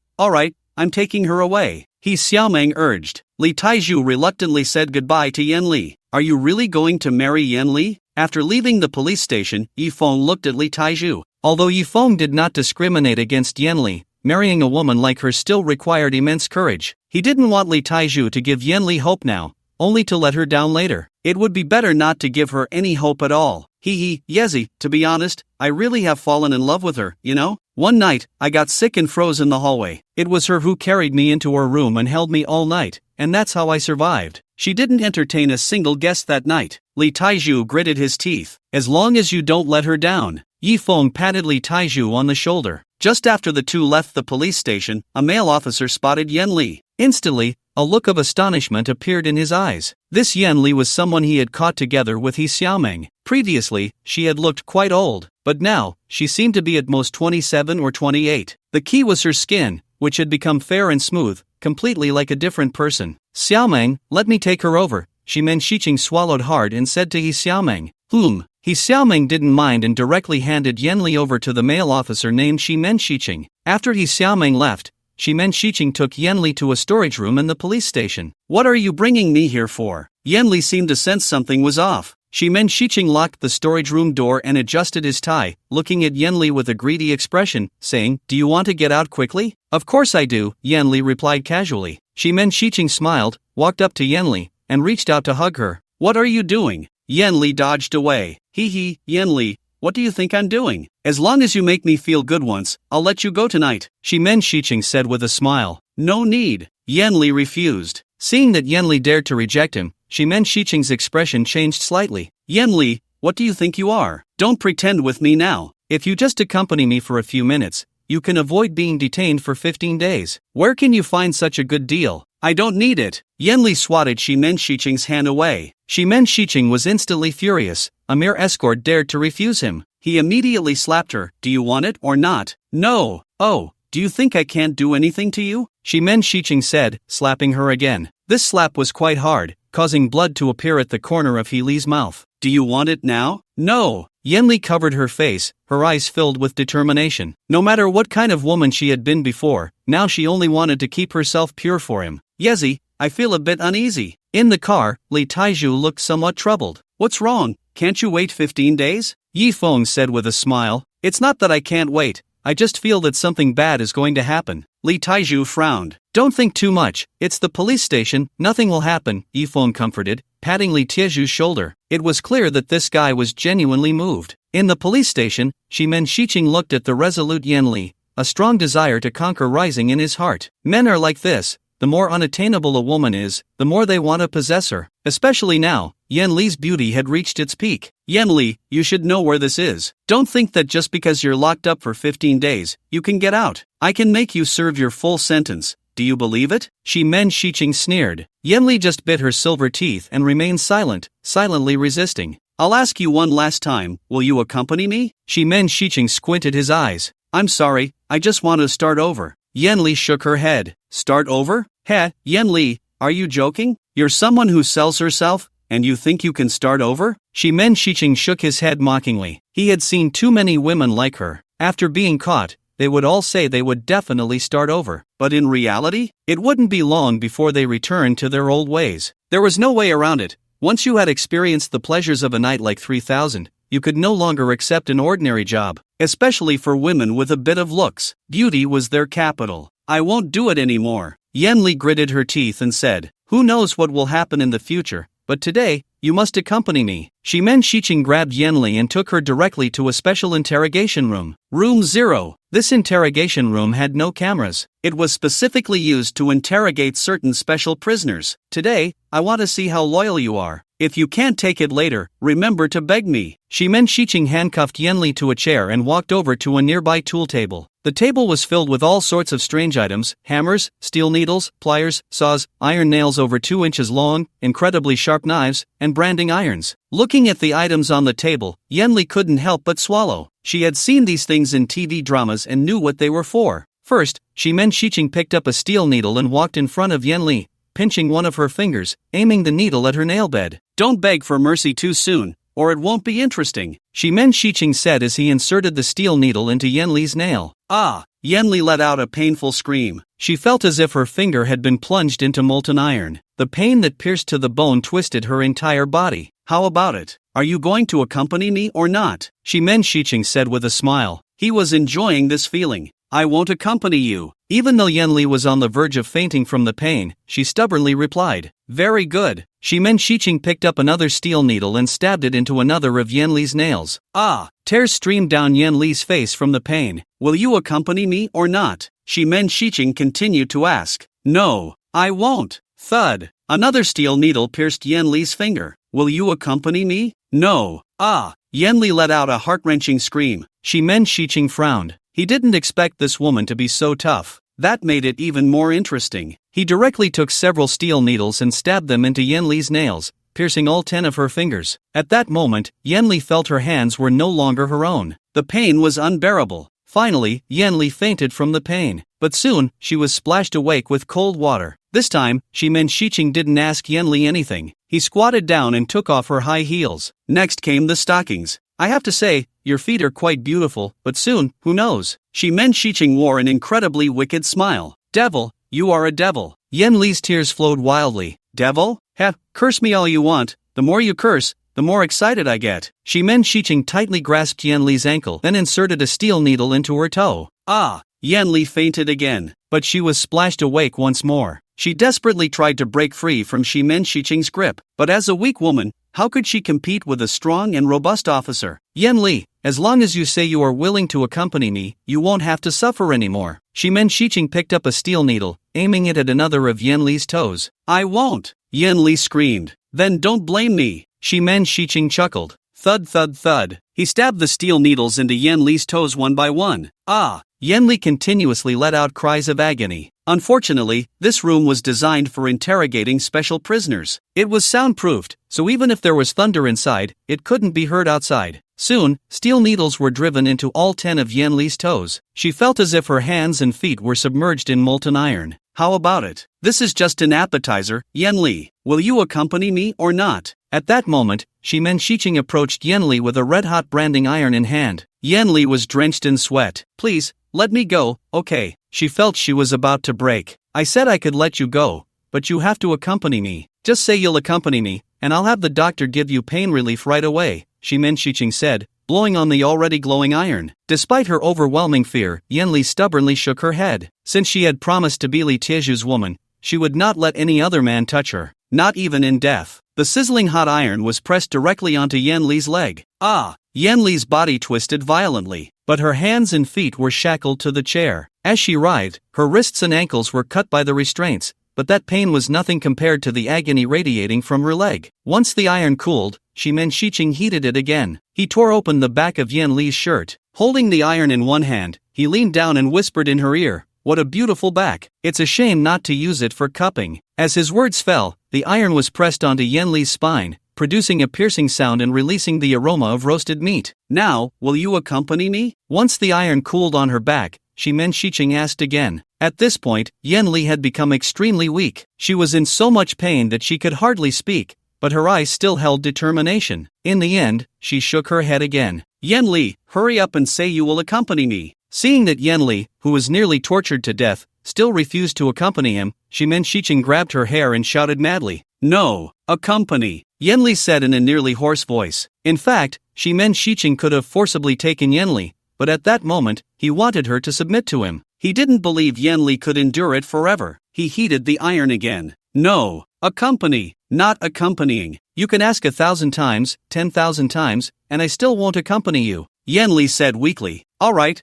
I'm taking her away. He Xiaoming urged. Li Taiju reluctantly said goodbye to Yanli. Are you really going to marry Yanli? After leaving the police station, Yi Feng looked at Li Taiju. Although Yi Feng did not discriminate against Yanli, marrying a woman like her still required immense courage. He didn't want Li Taiju to give Yanli hope now, only to let her down later. It would be better not to give her any hope at all. Yezi, to be honest, I really have fallen in love with her, you know? One night, I got sick and froze in the hallway. It was her who carried me into her room and held me all night, and that's how I survived. She didn't entertain a single guest that night. Li Taiju gritted his teeth. As long as you don't let her down. Yi Feng patted Li Taiju on the shoulder. Just after the two left the police station, a male officer spotted Yanli. Instantly, a look of astonishment appeared in his eyes. This Yanli was someone he had caught together with He Xiaoming. Previously, she had looked quite old, but now, she seemed to be at most 27 or 28. The key was her skin, which had become fair and smooth, completely like a different person. Xiaoming, let me take her over. Shi Men Shiqing swallowed hard and said to He Xiaoming. He Xiaoming didn't mind and directly handed Yanli over to the male officer named Shi Men Shiqing. After He Xiaoming left, Shi Men Shiqing took Yanli to a storage room in the police station. What are you bringing me here for? Yanli seemed to sense something was off. Shi Men Shiqing locked the storage room door and adjusted his tie, looking at Yanli with a greedy expression, saying, Do you want to get out quickly? Of course I do, Yanli replied casually. Shi Men Shiqing smiled, walked up to Yanli, and reached out to hug her. What are you doing? Yanli dodged away. Yanli, what do you think I'm doing? As long as you make me feel good once, I'll let you go tonight, Shi Men Shiqing said with a smile. No need. Yanli refused. Seeing that Yanli dared to reject him, Shi Men Shiqing's expression changed slightly. Yanli, what do you think you are? Don't pretend with me now. If you just accompany me for a few minutes, you can avoid being detained for 15 days. Where can you find such a good deal? I don't need it. Yanli swatted Shi Men Shiqing's hand away. Shi Men Shiqing was instantly furious. A mere escort dared to refuse him. He immediately slapped her. Do you want it or not? No. Oh, do you think I can't do anything to you? Shi Men Shiqing said, slapping her again. This slap was quite hard, causing blood to appear at the corner of He Li's mouth. Do you want it now? No. Yanli covered her face, her eyes filled with determination. No matter what kind of woman she had been before, now she only wanted to keep herself pure for him. Yezi, I feel a bit uneasy. In the car, Li Taiju looked somewhat troubled. What's wrong? can't you wait 15 days? Yi Feng said with a smile. It's not that I can't wait, I just feel that something bad is going to happen. Li Taiju frowned. Don't think too much, it's the police station, nothing will happen, Yi Feng comforted, patting Li Taiju's shoulder. It was clear that this guy was genuinely moved. In the police station, Shimen Shiqing looked at the resolute Yan Li, a strong desire to conquer rising in his heart. Men are like this. The more unattainable a woman is, the more they want to possess her. Especially now, Yan Li's beauty had reached its peak. Yan Li, you should know where this is. Don't think that just because you're locked up for 15 days, you can get out. I can make you serve your full sentence. Do you believe it? Shimen Shiqing sneered. Yan Li just bit her silver teeth and remained silent, silently resisting. I'll ask you one last time, will you accompany me? Shimen Shiqing squinted his eyes. I'm sorry, I just want to start over. Yan Li shook her head. Start over? Heh, Yan Li, are you joking? You're someone who sells herself, and you think you can start over? Shimen Shiqing shook his head mockingly. He had seen too many women like her. After being caught, they would all say they would definitely start over. But in reality, it wouldn't be long before they returned to their old ways. There was no way around it. Once you had experienced the pleasures of a night like 3000, you could no longer accept an ordinary job, especially for women with a bit of looks. Beauty was their capital. I won't do it anymore. Yan Li gritted her teeth and said, who knows what will happen in the future, but today, you must accompany me. Shimen Shiqing grabbed Yan Li and took her directly to a special interrogation room. Room 0. This interrogation room had no cameras. It was specifically used to interrogate certain special prisoners. Today, I want to see how loyal you are. If you can't take it later, remember to beg me. Shimen Shiqing handcuffed Yan Li to a chair and walked over to a nearby tool table. The table was filled with all sorts of strange items: hammers, steel needles, pliers, saws, iron nails over 2 inches long, incredibly sharp knives, and branding irons. Looking at the items on the table, Yan Li couldn't help but swallow. She had seen these things in TV dramas and knew what they were for. First, Shimen Shiqing picked up a steel needle and walked in front of Yan Li, pinching one of her fingers, aiming the needle at her nail bed. Don't beg for mercy too soon, or it won't be interesting, Shimen Shiqing said as he inserted the steel needle into Yan Li's nail. Ah! Yan Li let out a painful scream. She felt as if her finger had been plunged into molten iron. The pain that pierced to the bone twisted her entire body. How about it? Are you going to accompany me or not? Shimen Shiqing said with a smile. He was enjoying this feeling. I won't accompany you. Even though Yan Li was on the verge of fainting from the pain, she stubbornly replied. Very good. Shimen Shiqing picked up another steel needle and stabbed it into another of Yan Li's nails. Ah! Tears streamed down Yan Li's face from the pain. Will you accompany me or not? Shimen Shiqing continued to ask. No, I won't. Thud. Another steel needle pierced Yan Li's finger. Will you accompany me? No. Ah! Yan Li let out a heart-wrenching scream. Shimen Shiqing frowned. He didn't expect this woman to be so tough. That made it even more interesting. He directly took several steel needles and stabbed them into Yan Li's nails, piercing all 10 of her fingers. At that moment, Yan Li felt her hands were no longer her own. The pain was unbearable. Finally, Yan Li fainted from the pain. But soon, she was splashed awake with cold water. This time, Shimen Shiqing didn't ask Yan Li anything. He squatted down and took off her high heels. Next came the stockings. I have to say, your feet are quite beautiful, but soon, who knows? Shimen Shiqing wore an incredibly wicked smile. Devil, you are a devil. Yan Li's tears flowed wildly. Devil? Heh, curse me all you want. The more you curse, the more excited I get. Shimen Shiqing tightly grasped Yan Li's ankle, then inserted a steel needle into her toe. Ah! Yan Li fainted again, but she was splashed awake once more. She desperately tried to break free from Shimen Shiqing's grip, but as a weak woman, how could she compete with a strong and robust officer? Yan Li, as long as you say you are willing to accompany me, you won't have to suffer anymore. Shimen Shiqing picked up a steel needle, aiming it at another of Yan Li's toes. I won't! Yan Li screamed. Then don't blame me. Shimen Shiqing chuckled. Thud thud thud. He stabbed the steel needles into Yan Li's toes one by one. Ah! Yan Li continuously let out cries of agony. Unfortunately, this room was designed for interrogating special prisoners. It was soundproofed, so even if there was thunder inside, it couldn't be heard outside. Soon, steel needles were driven into all 10 of Yan Li's toes. She felt as if her hands and feet were submerged in molten iron. How about it? This is just an appetizer, Yan Li. Will you accompany me or not? At that moment, Shimen Shiqing approached Yan Li with a red-hot branding iron in hand. Yan Li was drenched in sweat. Please, let me go, okay. She felt she was about to break. I said I could let you go, but you have to accompany me. Just say you'll accompany me, and I'll have the doctor give you pain relief right away. Shimen Shiching said, blowing on the already glowing iron. Despite her overwhelming fear, Yanli stubbornly shook her head. Since she had promised to be Li Tieju's woman, she would not let any other man touch her, not even in death. The sizzling hot iron was pressed directly onto Yanli's leg. Ah! Yanli's body twisted violently, but her hands and feet were shackled to the chair. As she writhed, her wrists and ankles were cut by the restraints, but that pain was nothing compared to the agony radiating from her leg. Once the iron cooled, Shimen Shiching heated it again. He tore open the back of Yanli's shirt. Holding the iron in one hand, he leaned down and whispered in her ear, "What a beautiful back. It's a shame not to use it for cupping." As his words fell, the iron was pressed onto Yanli's spine, producing a piercing sound and releasing the aroma of roasted meat. "Now, will you accompany me?" Once the iron cooled on her back, Shimen Shiching asked again. At this point, Yanli had become extremely weak. She was in so much pain that she could hardly speak, but her eyes still held determination. In the end, she shook her head again. "Yanli, hurry up and say you will accompany me." Seeing that Yanli, who was nearly tortured to death, still refused to accompany him, Shimen Shiching grabbed her hair and shouted madly, "No, accompany," Yanli said in a nearly hoarse voice. In fact, Shimen Shiching could have forcibly taken Yanli, but at that moment, he wanted her to submit to him. He didn't believe Yanli could endure it forever. He heated the iron again. "No, accompany, not accompanying. You can ask 1,000 times, 10,000 times, and I still won't accompany you," Yanli said weakly. All right.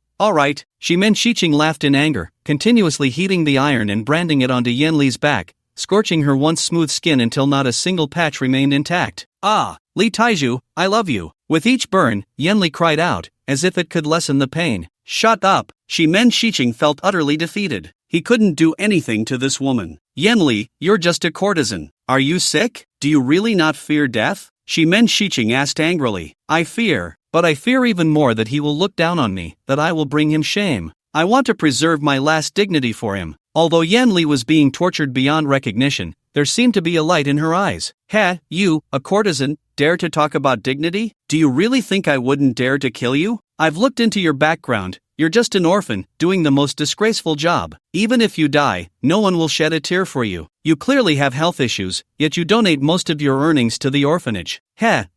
Shimen Shiching laughed in anger, continuously heating the iron and branding it onto Yanli's back, scorching her once smooth skin until not a single patch remained intact. "Ah, Li Taiju, I love you." With each burn, Yanli cried out, as if it could lessen the pain. "Shut up." Shimen Shiching felt utterly defeated. He couldn't do anything to this woman. "Yanli, you're just a courtesan. Are you sick? Do you really not fear death?" Shimen Shiching asked angrily. "I fear, but I fear even more that he will look down on me, that I will bring him shame. I want to preserve my last dignity for him." Although Yanli was being tortured beyond recognition, there seemed to be a light in her eyes. "Ha, you, a courtesan, dare to talk about dignity? Do you really think I wouldn't dare to kill you? I've looked into your background. You're just an orphan, doing the most disgraceful job. Even if you die, no one will shed a tear for you. You clearly have health issues, yet you donate most of your earnings to the orphanage.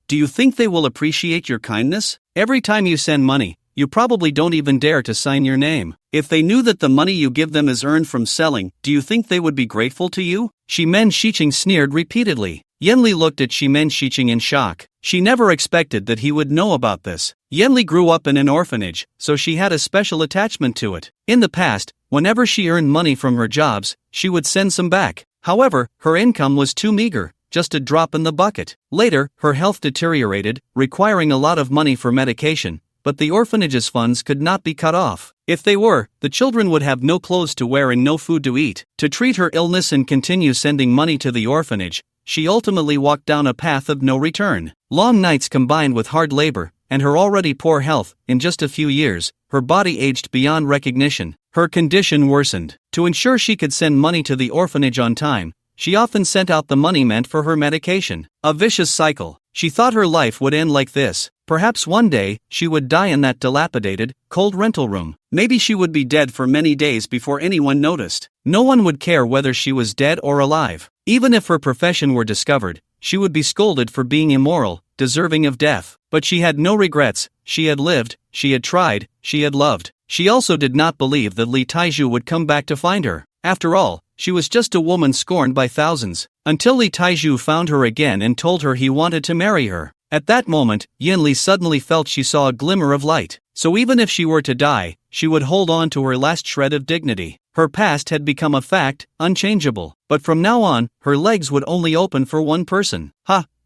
Do you think they will appreciate your kindness? Every time you send money, you probably don't even dare to sign your name. If they knew that the money you give them is earned from selling, do you think they would be grateful to you?" Shimen Shiching sneered repeatedly. Yanli looked at Shimen Shiching in shock. She never expected that he would know about this. Yanli grew up in an orphanage, so she had a special attachment to it. In the past, whenever she earned money from her jobs, she would send some back. However, her income was too meager, just a drop in the bucket. Later, her health deteriorated, requiring a lot of money for medication, but the orphanage's funds could not be cut off. If they were, the children would have no clothes to wear and no food to eat. To treat her illness and continue sending money to the orphanage, she ultimately walked down a path of no return. Long nights combined with hard labor, and her already poor health, in just a few years, her body aged beyond recognition. Her condition worsened. To ensure she could send money to the orphanage on time, she often sent out the money meant for her medication. A vicious cycle. She thought her life would end like this. Perhaps one day, she would die in that dilapidated, cold rental room. Maybe she would be dead for many days before anyone noticed. No one would care whether she was dead or alive. Even if her profession were discovered, she would be scolded for being immoral, deserving of death. But she had no regrets. She had lived, she had tried, she had loved. She also did not believe that Li Taiju would come back to find her. After all, she was just a woman scorned by thousands. Until Li Taiju found her again and told her he wanted to marry her. At that moment, Yanli suddenly felt she saw a glimmer of light. So even if she were to die, she would hold on to her last shred of dignity. Her past had become a fact, unchangeable. But from now on, her legs would only open for one person.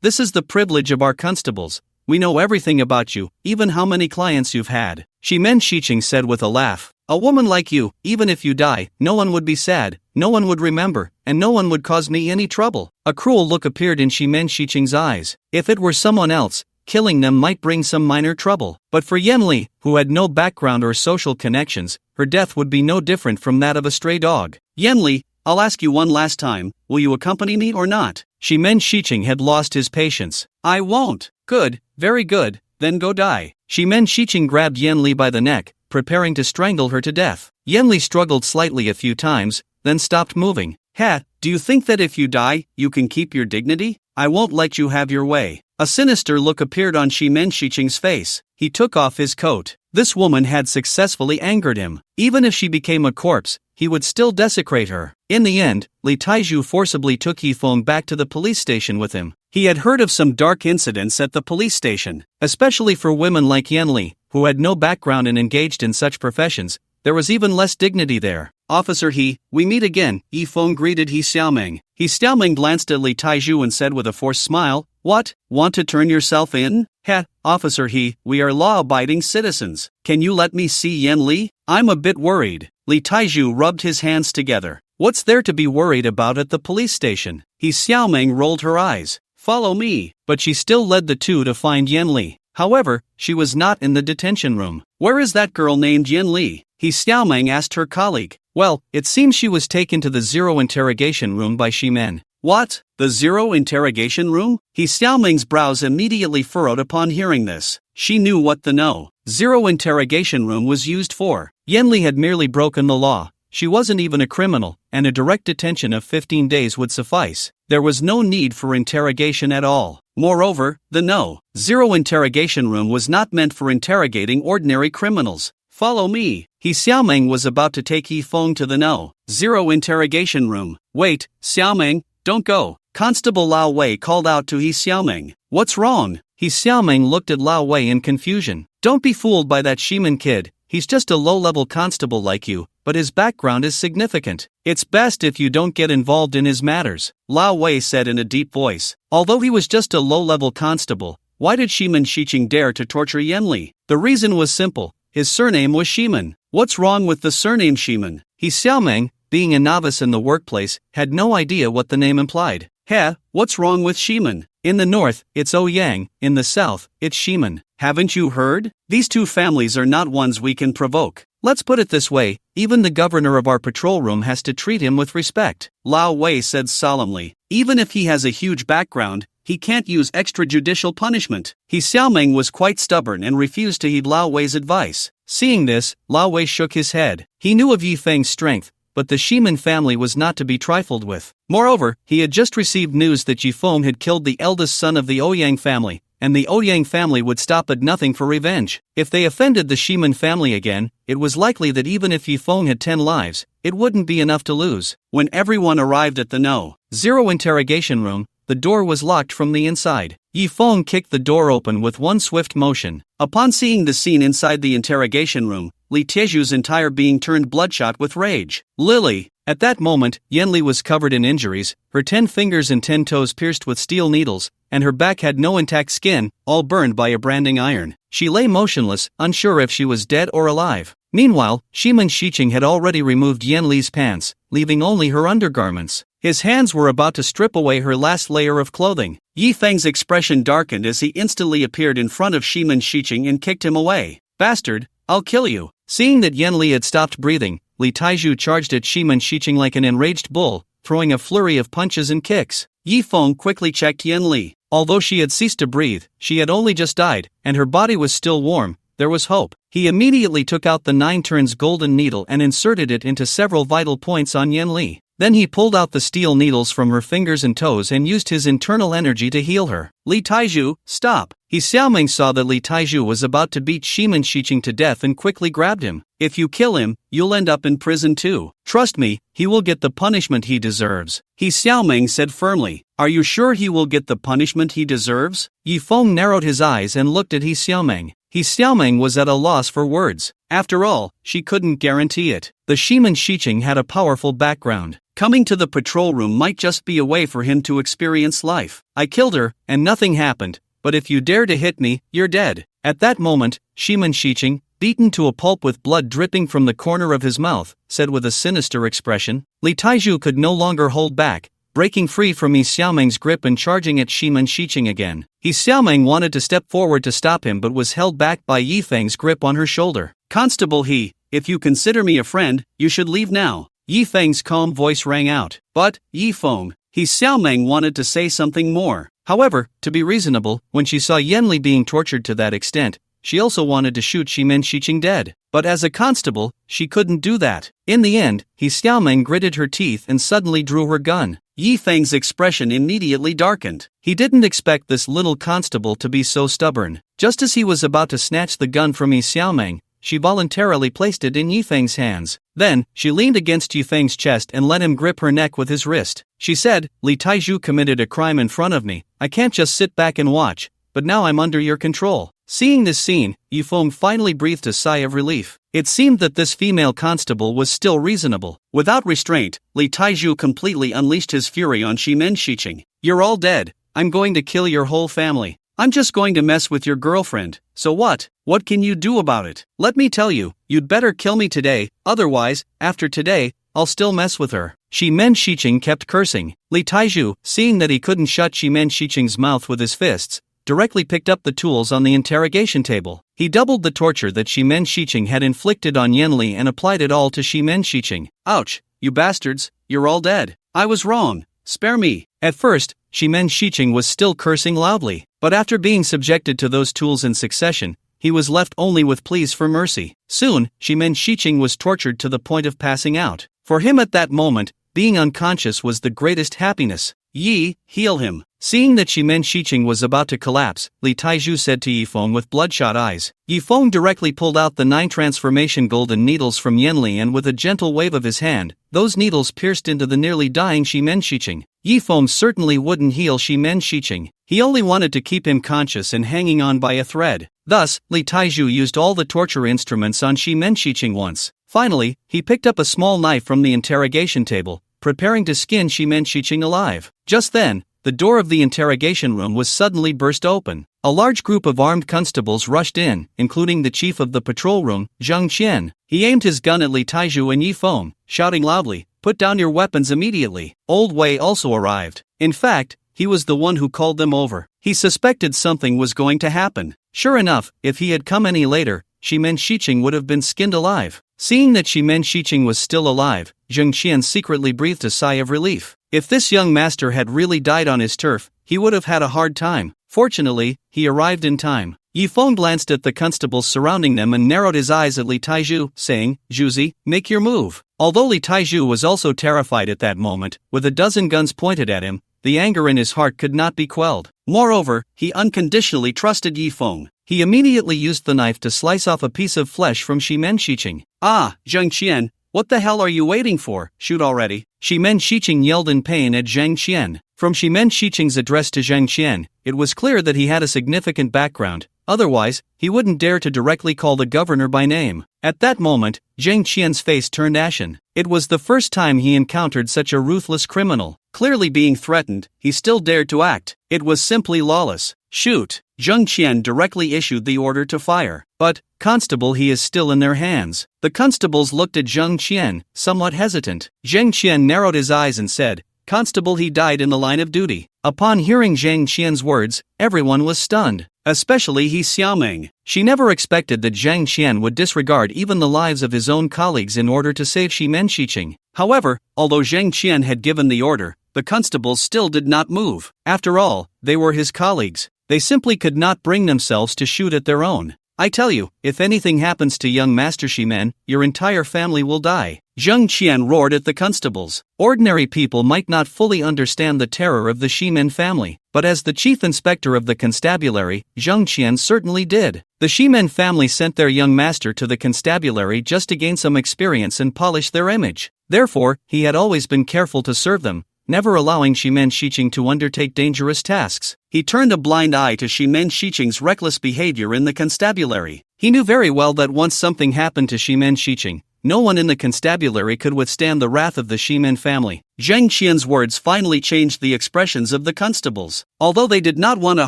This is the privilege of our constables. We know everything about you, even how many clients you've had. Shimen Shiching said with a laugh. A woman like you, even if you die, no one would be sad, no one would remember, and no one would cause me any trouble. A cruel look appeared in Shimen Shiching's eyes. If it were someone else, killing them might bring some minor trouble. But for Yanli, who had no background or social connections, her death would be no different from that of a stray dog. Yanli, I'll ask you one last time, will you accompany me or not? Shimen Shiching had lost his patience. I won't. Good, very good, then go die. Shimen Shiching grabbed Yanli by the neck, preparing to strangle her to death. Yanli struggled slightly a few times, then stopped moving. Do you think that if you die, you can keep your dignity? I won't let you have your way. A sinister look appeared on Shi Menxiqing's face. He took off his coat. This woman had successfully angered him. Even if she became a corpse, he would still desecrate her. In the end, Li Taizhu forcibly took Yifeng back to the police station with him. He had heard of some dark incidents at the police station, especially for women like Yanli, who had no background and engaged in such professions. There was even less dignity there. Officer He, we meet again, Yifeng greeted He Xiaoming. He Xiaoming glanced at Li Taizhu and said with a forced smile, "What, want to turn yourself in? Heh, Officer He, we are law-abiding citizens. Can you let me see Yan Li? I'm a bit worried." Li Taizhu rubbed his hands together. What's there to be worried about at the police station? He Xiaoming rolled her eyes. Follow me. But she still led the two to find Yan Li. However, she was not in the detention room. Where is that girl named Yan Li? He Xiaoming asked her colleague. Well, it seems she was taken to the zero interrogation room by Shimen. What? The zero interrogation room? He Xiaoming's brows immediately furrowed upon hearing this. She knew what the zero interrogation room was used for. Yanli had merely broken the law. She wasn't even a criminal, and a direct detention of 15 days would suffice. There was no need for interrogation at all. Moreover, the zero interrogation room was not meant for interrogating ordinary criminals. Follow me. He Xiaoming was about to take Yifeng to the zero interrogation room. Wait, Xiaoming, don't go. Constable Lao Wei called out to He Xiaoming. What's wrong? He Xiaoming looked at Lao Wei in confusion. Don't be fooled by that Shimen kid. He's just a low-level constable like you, but his background is significant. It's best if you don't get involved in his matters, Lao Wei said in a deep voice. Although he was just a low-level constable, why did Shi Menxiqing dare to torture Yanli? The reason was simple. His surname was Shimen. What's wrong with the surname Shimen? He Xiaoming, being a novice in the workplace, had no idea what the name implied. Heh, what's wrong with Shimen? In the north, it's Ouyang, in the south, it's Shimen. Haven't you heard? These two families are not ones we can provoke. Let's put it this way, even the governor of our patrol room has to treat him with respect, Lao Wei said solemnly. Even if he has a huge background, he can't use extrajudicial punishment. He Xiaoming was quite stubborn and refused to heed Lao Wei's advice. Seeing this, Lao Wei shook his head. He knew of Yifeng's strength, but the Shimen family was not to be trifled with. Moreover, he had just received news that Yifeng had killed the eldest son of the Ouyang family, and the Ouyang family would stop at nothing for revenge. If they offended the Shimen family again, it was likely that even if Yifeng had 10 lives, it wouldn't be enough to lose. When everyone arrived at the zero interrogation room, the door was locked from the inside. Yifeng kicked the door open with one swift motion. Upon seeing the scene inside the interrogation room, Li Tieju's entire being turned bloodshot with rage. Lily! At that moment, Yanli was covered in injuries, her 10 fingers and 10 toes pierced with steel needles, and her back had no intact skin, all burned by a branding iron. She lay motionless, unsure if she was dead or alive. Meanwhile, Shi Menxiqing had already removed Yanli's pants, leaving only her undergarments. His hands were about to strip away her last layer of clothing. Yifeng's expression darkened as he instantly appeared in front of Shi Menxiqing and kicked him away. Bastard, I'll kill you. Seeing that Yanli had stopped breathing, Li Taizhu charged at Shi Menxiqing like an enraged bull, throwing a flurry of punches and kicks. Yifeng quickly checked Yanli. Although she had ceased to breathe, she had only just died, and her body was still warm. There was hope. He immediately took out the 9 turns golden needle and inserted it into several vital points on Yanli. Then he pulled out the steel needles from her fingers and toes and used his internal energy to heal her. Li Taizhu, stop! He Xiaoming saw that Li Taizhu was about to beat Shi Menxiqing to death and quickly grabbed him. If you kill him, you'll end up in prison too. Trust me, he will get the punishment he deserves. He Xiaoming said firmly. Are you sure he will get the punishment he deserves? Yifeng narrowed his eyes and looked at He Xiaoming. He Xiaoming was at a loss for words. After all, she couldn't guarantee it. The Shi Menxiqing had a powerful background. Coming to the patrol room might just be a way for him to experience life. I killed her, and nothing happened, but if you dare to hit me, you're dead. At that moment, Shi Menxiqing, beaten to a pulp with blood dripping from the corner of his mouth, said with a sinister expression. Li Taizhu could no longer hold back, breaking free from He Xiaoming's grip and charging at Shi Menxiqing again. He Xiaoming wanted to step forward to stop him but was held back by Yifeng's grip on her shoulder. Constable He, if you consider me a friend, you should leave now. Yifeng's calm voice rang out. But, Yifeng, He Xiaoming wanted to say something more. However, to be reasonable, when she saw Yanli being tortured to that extent, she also wanted to shoot Shi Menxiqing dead. But as a constable, she couldn't do that. In the end, He Xiaoming gritted her teeth and suddenly drew her gun. Yi Feng's expression immediately darkened. He didn't expect this little constable to be so stubborn. Just as he was about to snatch the gun from Yi Xiaoming, she voluntarily placed it in Yi Feng's hands. Then, she leaned against Yi Feng's chest and let him grip her neck with his wrist. She said, "Li Taiju committed a crime in front of me. I can't just sit back and watch, but now I'm under your control." Seeing this scene, Yi Feng finally breathed a sigh of relief. It seemed that this female constable was still reasonable. Without restraint, Li Taiju completely unleashed his fury on Shimen Shiqing. "You're all dead. I'm going to kill your whole family. I'm just going to mess with your girlfriend. So what? What can you do about it? Let me tell you, you'd better kill me today, otherwise, after today, I'll still mess with her." Shimen Shiqing kept cursing. Li Taiju, seeing that he couldn't shut Shimen Shiqing's mouth with his fists, directly picked up the tools on the interrogation table. He doubled the torture that Shimen Shiqing had inflicted on Yanli and applied it all to Shimen Shiqing. "Ouch, you bastards, you're all dead. I was wrong. Spare me." At first, Shimen Shiqing was still cursing loudly, but after being subjected to those tools in succession, he was left only with pleas for mercy. Soon, Shimen Shiqing was tortured to the point of passing out. For him at that moment, being unconscious was the greatest happiness. "Yi, heal him." Seeing that Shimen Shiqing was about to collapse, Li Taiju said to Yi Feng with bloodshot eyes. Yi Feng directly pulled out the 9 transformation golden needles from Yanli and with a gentle wave of his hand, those needles pierced into the nearly dying Shimen Shiqing. Yi Feng certainly wouldn't heal Shimen Shiqing. He only wanted to keep him conscious and hanging on by a thread. Thus, Li Taiju used all the torture instruments on Shimen Shiqing once. Finally, he picked up a small knife from the interrogation table, preparing to skin Shimen Shiqing alive. Just then, the door of the interrogation room was suddenly burst open. A large group of armed constables rushed in, including the chief of the patrol room, Zhang Qian. He aimed his gun at Li Taiju and Yi Feng, shouting loudly, "Put down your weapons immediately." Old Wei also arrived. In fact, he was the one who called them over. He suspected something was going to happen. Sure enough, if he had come any later, Shimen Shiqing would have been skinned alive. Seeing that Shimen Shiqing was still alive, Zhang Qian secretly breathed a sigh of relief. If this young master had really died on his turf, he would have had a hard time. Fortunately, he arrived in time. Yi Feng glanced at the constables surrounding them and narrowed his eyes at Li Taiju, saying, "Zhuzi, make your move." Although Li Taiju was also terrified at that moment, with a dozen guns pointed at him, the anger in his heart could not be quelled. Moreover, he unconditionally trusted Yi Feng. He immediately used the knife to slice off a piece of flesh from Shimen Shiqing. "Ah, Zhang Qian, what the hell are you waiting for? Shoot already." Shimen Shiqing yelled in pain at Zhang Qian. From Shimen Shiqing's address to Zhang Qian, it was clear that he had a significant background, otherwise, he wouldn't dare to directly call the governor by name. At that moment, Zhang Qian's face turned ashen. It was the first time he encountered such a ruthless criminal. Clearly being threatened, he still dared to act. It was simply lawless. "Shoot!" Zhang Qian directly issued the order to fire. "But, constable, he is still in their hands." The constables looked at Zhang Qian, somewhat hesitant. Zhang Qian narrowed his eyes and said, "Constable, he died in the line of duty." Upon hearing Zhang Qian's words, everyone was stunned. Especially Yi Xiaoming. She never expected that Zhang Qian would disregard even the lives of his own colleagues in order to save Shimen Shiqing. However, although Zhang Qian had given the order, the constables still did not move. After all, they were his colleagues. They simply could not bring themselves to shoot at their own. "I tell you, if anything happens to young Master Shimen, your entire family will die." Zhang Qian roared at the constables. Ordinary people might not fully understand the terror of the Shimen family, but as the chief inspector of the constabulary, Zhang Qian certainly did. The Shimen family sent their young master to the constabulary just to gain some experience and polish their image. Therefore, he had always been careful to serve them, never allowing Shimen Shiqing to undertake dangerous tasks. He turned a blind eye to Shimen Shiqing's reckless behavior in the constabulary. He knew very well that once something happened to Shimen Shiqing, no one in the constabulary could withstand the wrath of the Shimen family. Zhang Qian's words finally changed the expressions of the constables. Although they did not want to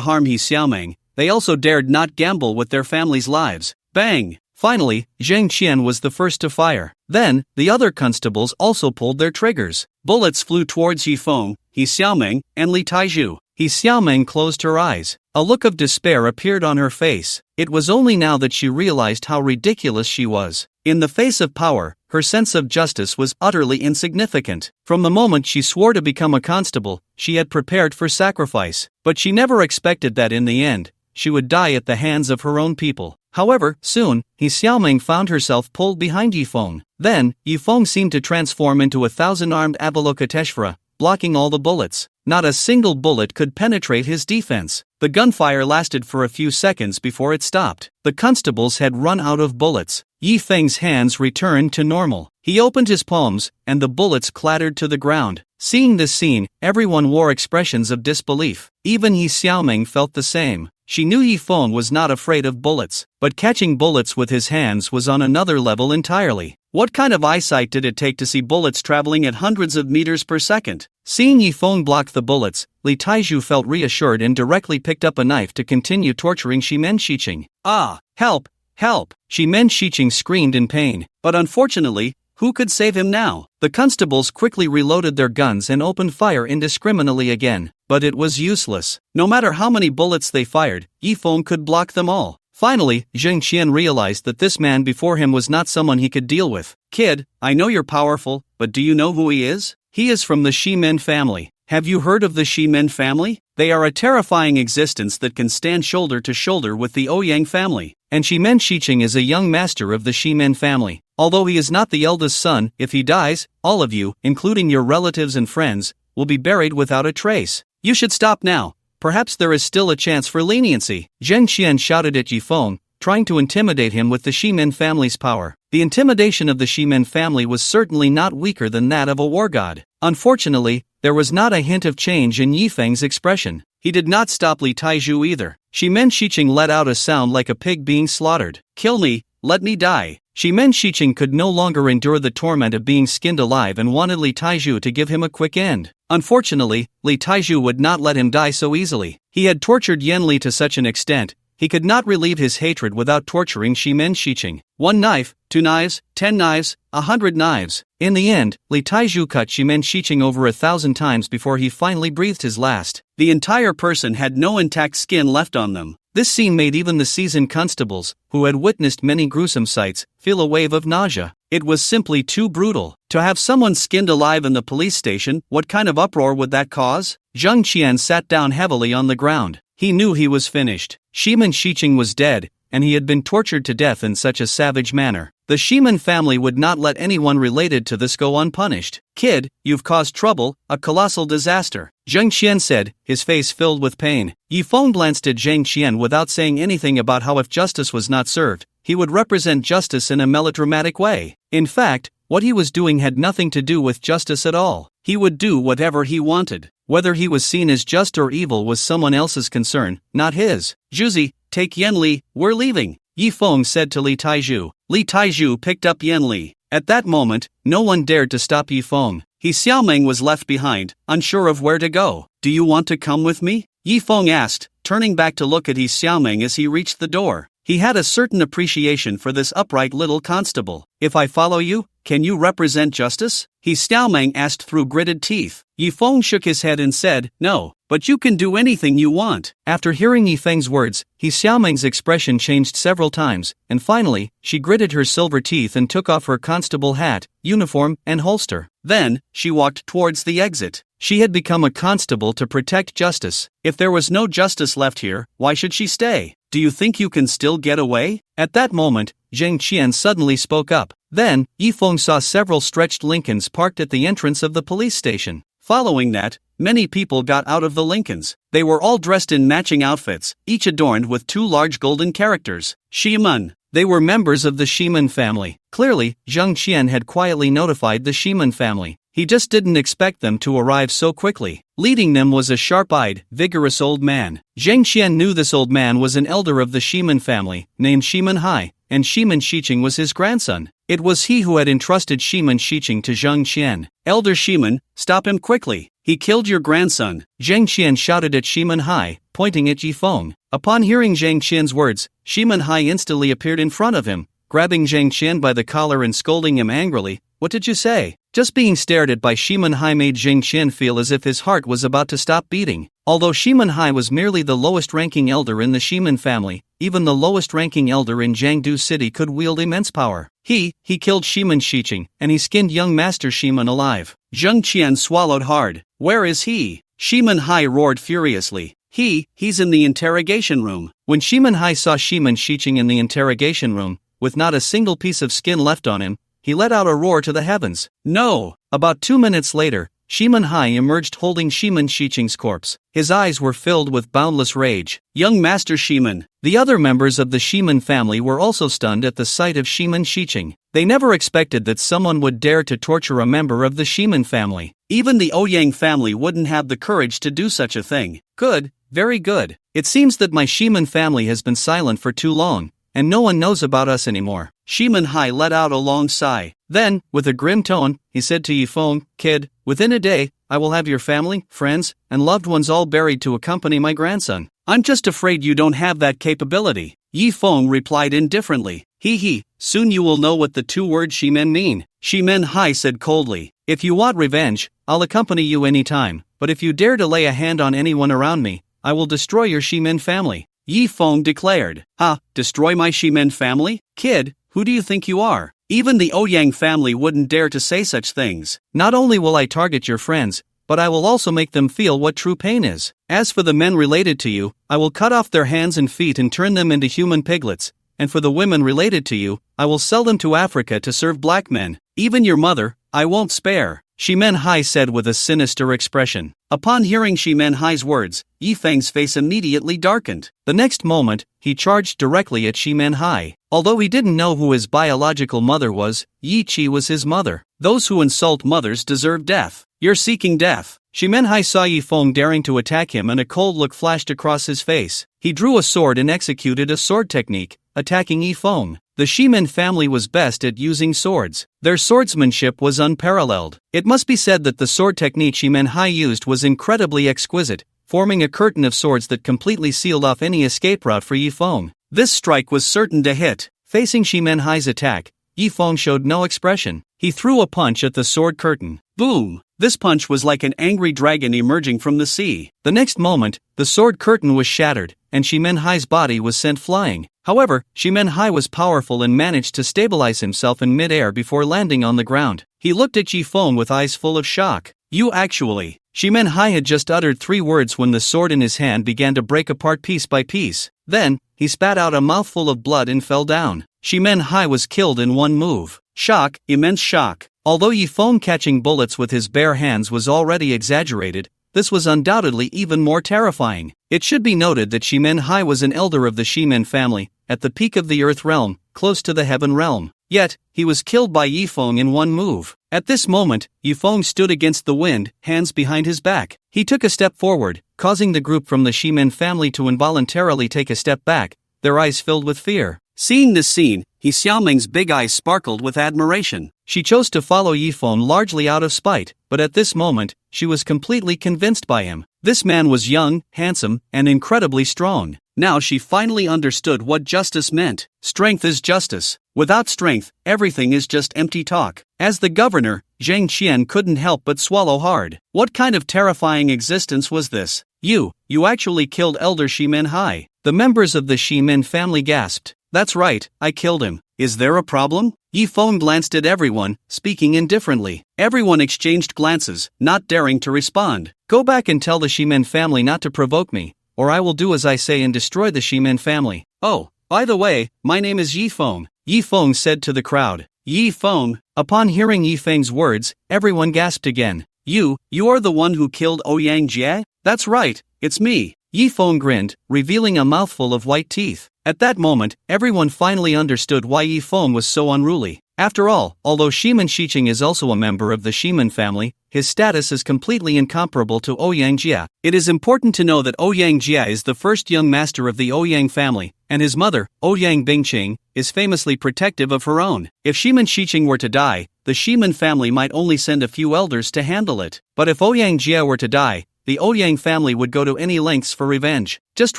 harm Yi Xiaoming, they also dared not gamble with their families' lives. Bang! Finally, Zhang Qian was the first to fire. Then, the other constables also pulled their triggers. Bullets flew towards Yi Feng, Yi Xiaoming, and Li Taiju. Yi Xiaoming closed her eyes. A look of despair appeared on her face. It was only now that she realized how ridiculous she was. In the face of power, her sense of justice was utterly insignificant. From the moment she swore to become a constable, she had prepared for sacrifice. But she never expected that in the end, she would die at the hands of her own people. However, soon, Yi Xiaoming found herself pulled behind Yi Feng. Then, Yi Feng seemed to transform into 1,000-armed Avalokiteshvara, blocking all the bullets. Not a single bullet could penetrate his defense. The gunfire lasted for a few seconds before it stopped. The constables had run out of bullets. Yi Feng's hands returned to normal. He opened his palms, and the bullets clattered to the ground. Seeing this scene, everyone wore expressions of disbelief. Even Yi Xiaoming felt the same. She knew Yi Feng was not afraid of bullets, but catching bullets with his hands was on another level entirely. What kind of eyesight did it take to see bullets traveling at hundreds of meters per second? Seeing Yi Feng block the bullets, Li Taizhu felt reassured and directly picked up a knife to continue torturing Shimen Shiqing. Ah! Help! Help! Shimen Shiqing screamed in pain, but unfortunately, who could save him now? The constables quickly reloaded their guns and opened fire indiscriminately again, but it was useless. No matter how many bullets they fired, Yi Feng could block them all. Finally, Zheng Qian realized that this man before him was not someone he could deal with. Kid, I know you're powerful, but do you know who he is? He is from the Shimen family. Have you heard of the Shimen family? They are a terrifying existence that can stand shoulder to shoulder with the Ouyang family. And Shimen Shiqing is a young master of the Shimen family. Although he is not the eldest son, if he dies, all of you, including your relatives and friends, will be buried without a trace. You should stop now. Perhaps there is still a chance for leniency. Zheng Qian shouted at Yi Feng, trying to intimidate him with the Shimen family's power. The intimidation of the Shimen family was certainly not weaker than that of a war god. Unfortunately, there was not a hint of change in Yi Feng's expression. He did not stop Li Taizhu either. Shimen Shiqing let out a sound like a pig being slaughtered. Kill me, let me die. Shimen Shiqing could no longer endure the torment of being skinned alive and wanted Li Taizhu to give him a quick end. Unfortunately, Li Taizhu would not let him die so easily. He had tortured Yan Li to such an extent, he could not relieve his hatred without torturing Shimen Shiqing. 1 knife, 2 knives, 10 knives, 100 knives. In the end, Li Taizhu cut Shimen Shiqing over 1,000 times before he finally breathed his last. The entire person had no intact skin left on them. This scene made even the seasoned constables, who had witnessed many gruesome sights, feel a wave of nausea. It was simply too brutal. To have someone skinned alive in the police station, what kind of uproar would that cause? Zheng Qian sat down heavily on the ground. He knew he was finished. Shimen Shiqing was dead, and he had been tortured to death in such a savage manner. The Shimen family would not let anyone related to this go unpunished. Kid, you've caused trouble, a colossal disaster, Zheng Qian said, his face filled with pain. Yi Feng glanced at Zheng Qian without saying anything about how if justice was not served, he would represent justice in a melodramatic way. In fact, what he was doing had nothing to do with justice at all. He would do whatever he wanted. Whether he was seen as just or evil was someone else's concern, not his. Juzi, take Yan Li, we're leaving, Yi Feng said to Li Taizhu. Li Taizhu picked up Yan Li. At that moment, no one dared to stop Yi Feng. Yi Xiaoming was left behind, unsure of where to go. Do you want to come with me? Yi Feng asked, turning back to look at Yi Xiaoming as he reached the door. He had a certain appreciation for this upright little constable. If I follow you, can you represent justice? Yi Xiaoming asked through gritted teeth. Yi Feng shook his head and said, no, but you can do anything you want. After hearing Yi Feng's words, Yi Xiaoming's expression changed several times, and finally, she gritted her silver teeth and took off her constable hat, uniform, and holster. Then, she walked towards the exit. She had become a constable to protect justice. If there was no justice left here, why should she stay? Do you think you can still get away? At that moment, Zheng Qian suddenly spoke up. Then, Yi Feng saw several stretched Lincolns parked at the entrance of the police station. Following that, many people got out of the Lincolns. They were all dressed in matching outfits, each adorned with 2 large golden characters. Shimen. They were members of the Shimen family. Clearly, Zheng Qian had quietly notified the Shimen family. He just didn't expect them to arrive so quickly. Leading them was a sharp-eyed, vigorous old man. Zheng Qian knew this old man was an elder of the Shimen family, named Shimen Hai, and Shimen Shiqing was his grandson. It was he who had entrusted Shimen Shiqing to Zheng Qian. Elder Shimen, stop him quickly. He killed your grandson. Zheng Qian shouted at Shimen Hai, pointing at Yi Feng. Upon hearing Zheng Qian's words, Shimen Hai instantly appeared in front of him, grabbing Zheng Qian by the collar and scolding him angrily. What did you say? Just being stared at by Shimen Hai made Zheng Qian feel as if his heart was about to stop beating. Although Shimen Hai was merely the lowest-ranking elder in the Shimen family, even the lowest-ranking elder in Jiangdu City could wield immense power. He killed Shimen Shiqing, and he skinned young Master Shimen alive. Zheng Qian swallowed hard. Where is he? Shimen Hai roared furiously. He's in the interrogation room. When Shimen Hai saw Shimen Shiqing in the interrogation room, with not a single piece of skin left on him, he let out a roar to the heavens. No! About 2 minutes later, Shiman Hai emerged holding Shiman Shiching's corpse. His eyes were filled with boundless rage. Young Master Shiman. The other members of the Shiman family were also stunned at the sight of Shiman Shiching. They never expected that someone would dare to torture a member of the Shiman family. Even the Ouyang family wouldn't have the courage to do such a thing. Good, very good. It seems that my Shiman family has been silent for too long, and no one knows about us anymore. Shiman Hai let out a long sigh. Then, with a grim tone, he said to Yifeng, "Kid, within a day, I will have your family, friends, and loved ones all buried to accompany my grandson." "I'm just afraid you don't have that capability," Yifeng replied indifferently. He, soon you will know what the two words Shimen mean." Shimen Hai said coldly, "If you want revenge, I'll accompany you anytime, but if you dare to lay a hand on anyone around me, I will destroy your Shimen family," Yifeng declared. "Ha, destroy my Shimen family? Kid, who do you think you are? Even the Ouyang family wouldn't dare to say such things." "Not only will I target your friends, but I will also make them feel what true pain is. As for the men related to you, I will cut off their hands and feet and turn them into human piglets, and for the women related to you, I will sell them to Africa to serve black men. Even your mother, I won't spare," Shimen Hai said with a sinister expression. Upon hearing Shimen Hai's words, Yifeng's face immediately darkened. The next moment, he charged directly at Shimen Hai. Although he didn't know who his biological mother was, Yi Chi was his mother. "Those who insult mothers deserve death. You're seeking death." Shimen Hai saw Yifeng daring to attack him and a cold look flashed across his face. He drew a sword and executed a sword technique, attacking Yifeng. The Shimen family was best at using swords. Their swordsmanship was unparalleled. It must be said that the sword technique Shimen Hai used was incredibly exquisite, forming a curtain of swords that completely sealed off any escape route for Yifeng. This strike was certain to hit. Facing Shimen Hai's attack, Yifeng showed no expression. He threw a punch at the sword curtain. Boom! This punch was like an angry dragon emerging from the sea. The next moment, the sword curtain was shattered, and Shimen Hai's body was sent flying. However, Shimen Hai was powerful and managed to stabilize himself in mid-air before landing on the ground. He looked at Yifeng with eyes full of shock. "You actually..." Shimen Hai had just uttered 3 words when the sword in his hand began to break apart piece by piece. Then, he spat out a mouthful of blood and fell down. Shimen Hai was killed in one move. Shock, immense shock. Although Yifeng catching bullets with his bare hands was already exaggerated, this was undoubtedly even more terrifying. It should be noted that Shimen Hai was an elder of the Shimen family, at the peak of the Earth realm, close to the Heaven realm. Yet, he was killed by Yifeng in one move. At this moment, Yifeng stood against the wind, hands behind his back. He took a step forward, causing the group from the Shimen family to involuntarily take a step back, their eyes filled with fear. Seeing this scene, Xiaoming's big eyes sparkled with admiration. She chose to follow Yifeng largely out of spite, but at this moment, she was completely convinced by him. This man was young, handsome, and incredibly strong. Now she finally understood what justice meant. Strength is justice. Without strength, everything is just empty talk. As the governor, Zhang Qian couldn't help but swallow hard. What kind of terrifying existence was this? You actually killed Elder Shimen Hai." The members of the Shimen family gasped. "That's right, I killed him. Is there a problem?" Yifeng glanced at everyone, speaking indifferently. Everyone exchanged glances, not daring to respond. "Go back and tell the Shimen family not to provoke me, or I will do as I say and destroy the Shimen family." "Oh, by the way, my name is Yifeng," Yifeng said to the crowd. "Yifeng." Upon hearing Yifeng's words, everyone gasped again. You are the one who killed Ouyang Jie?" "That's right, it's me." Yifeng grinned, revealing a mouthful of white teeth. At that moment, everyone finally understood why Yifeng was so unruly. After all, although Shimen Shiching is also a member of the Shimen family, his status is completely incomparable to Ouyang Jie. It is important to know that Ouyang Jie is the first young master of the Ouyang family, and his mother, Ouyang Bingqing, is famously protective of her own. If Shimen Shiching were to die, the Shimen family might only send a few elders to handle it. But if Ouyang Jie were to die, the Ouyang family would go to any lengths for revenge. Just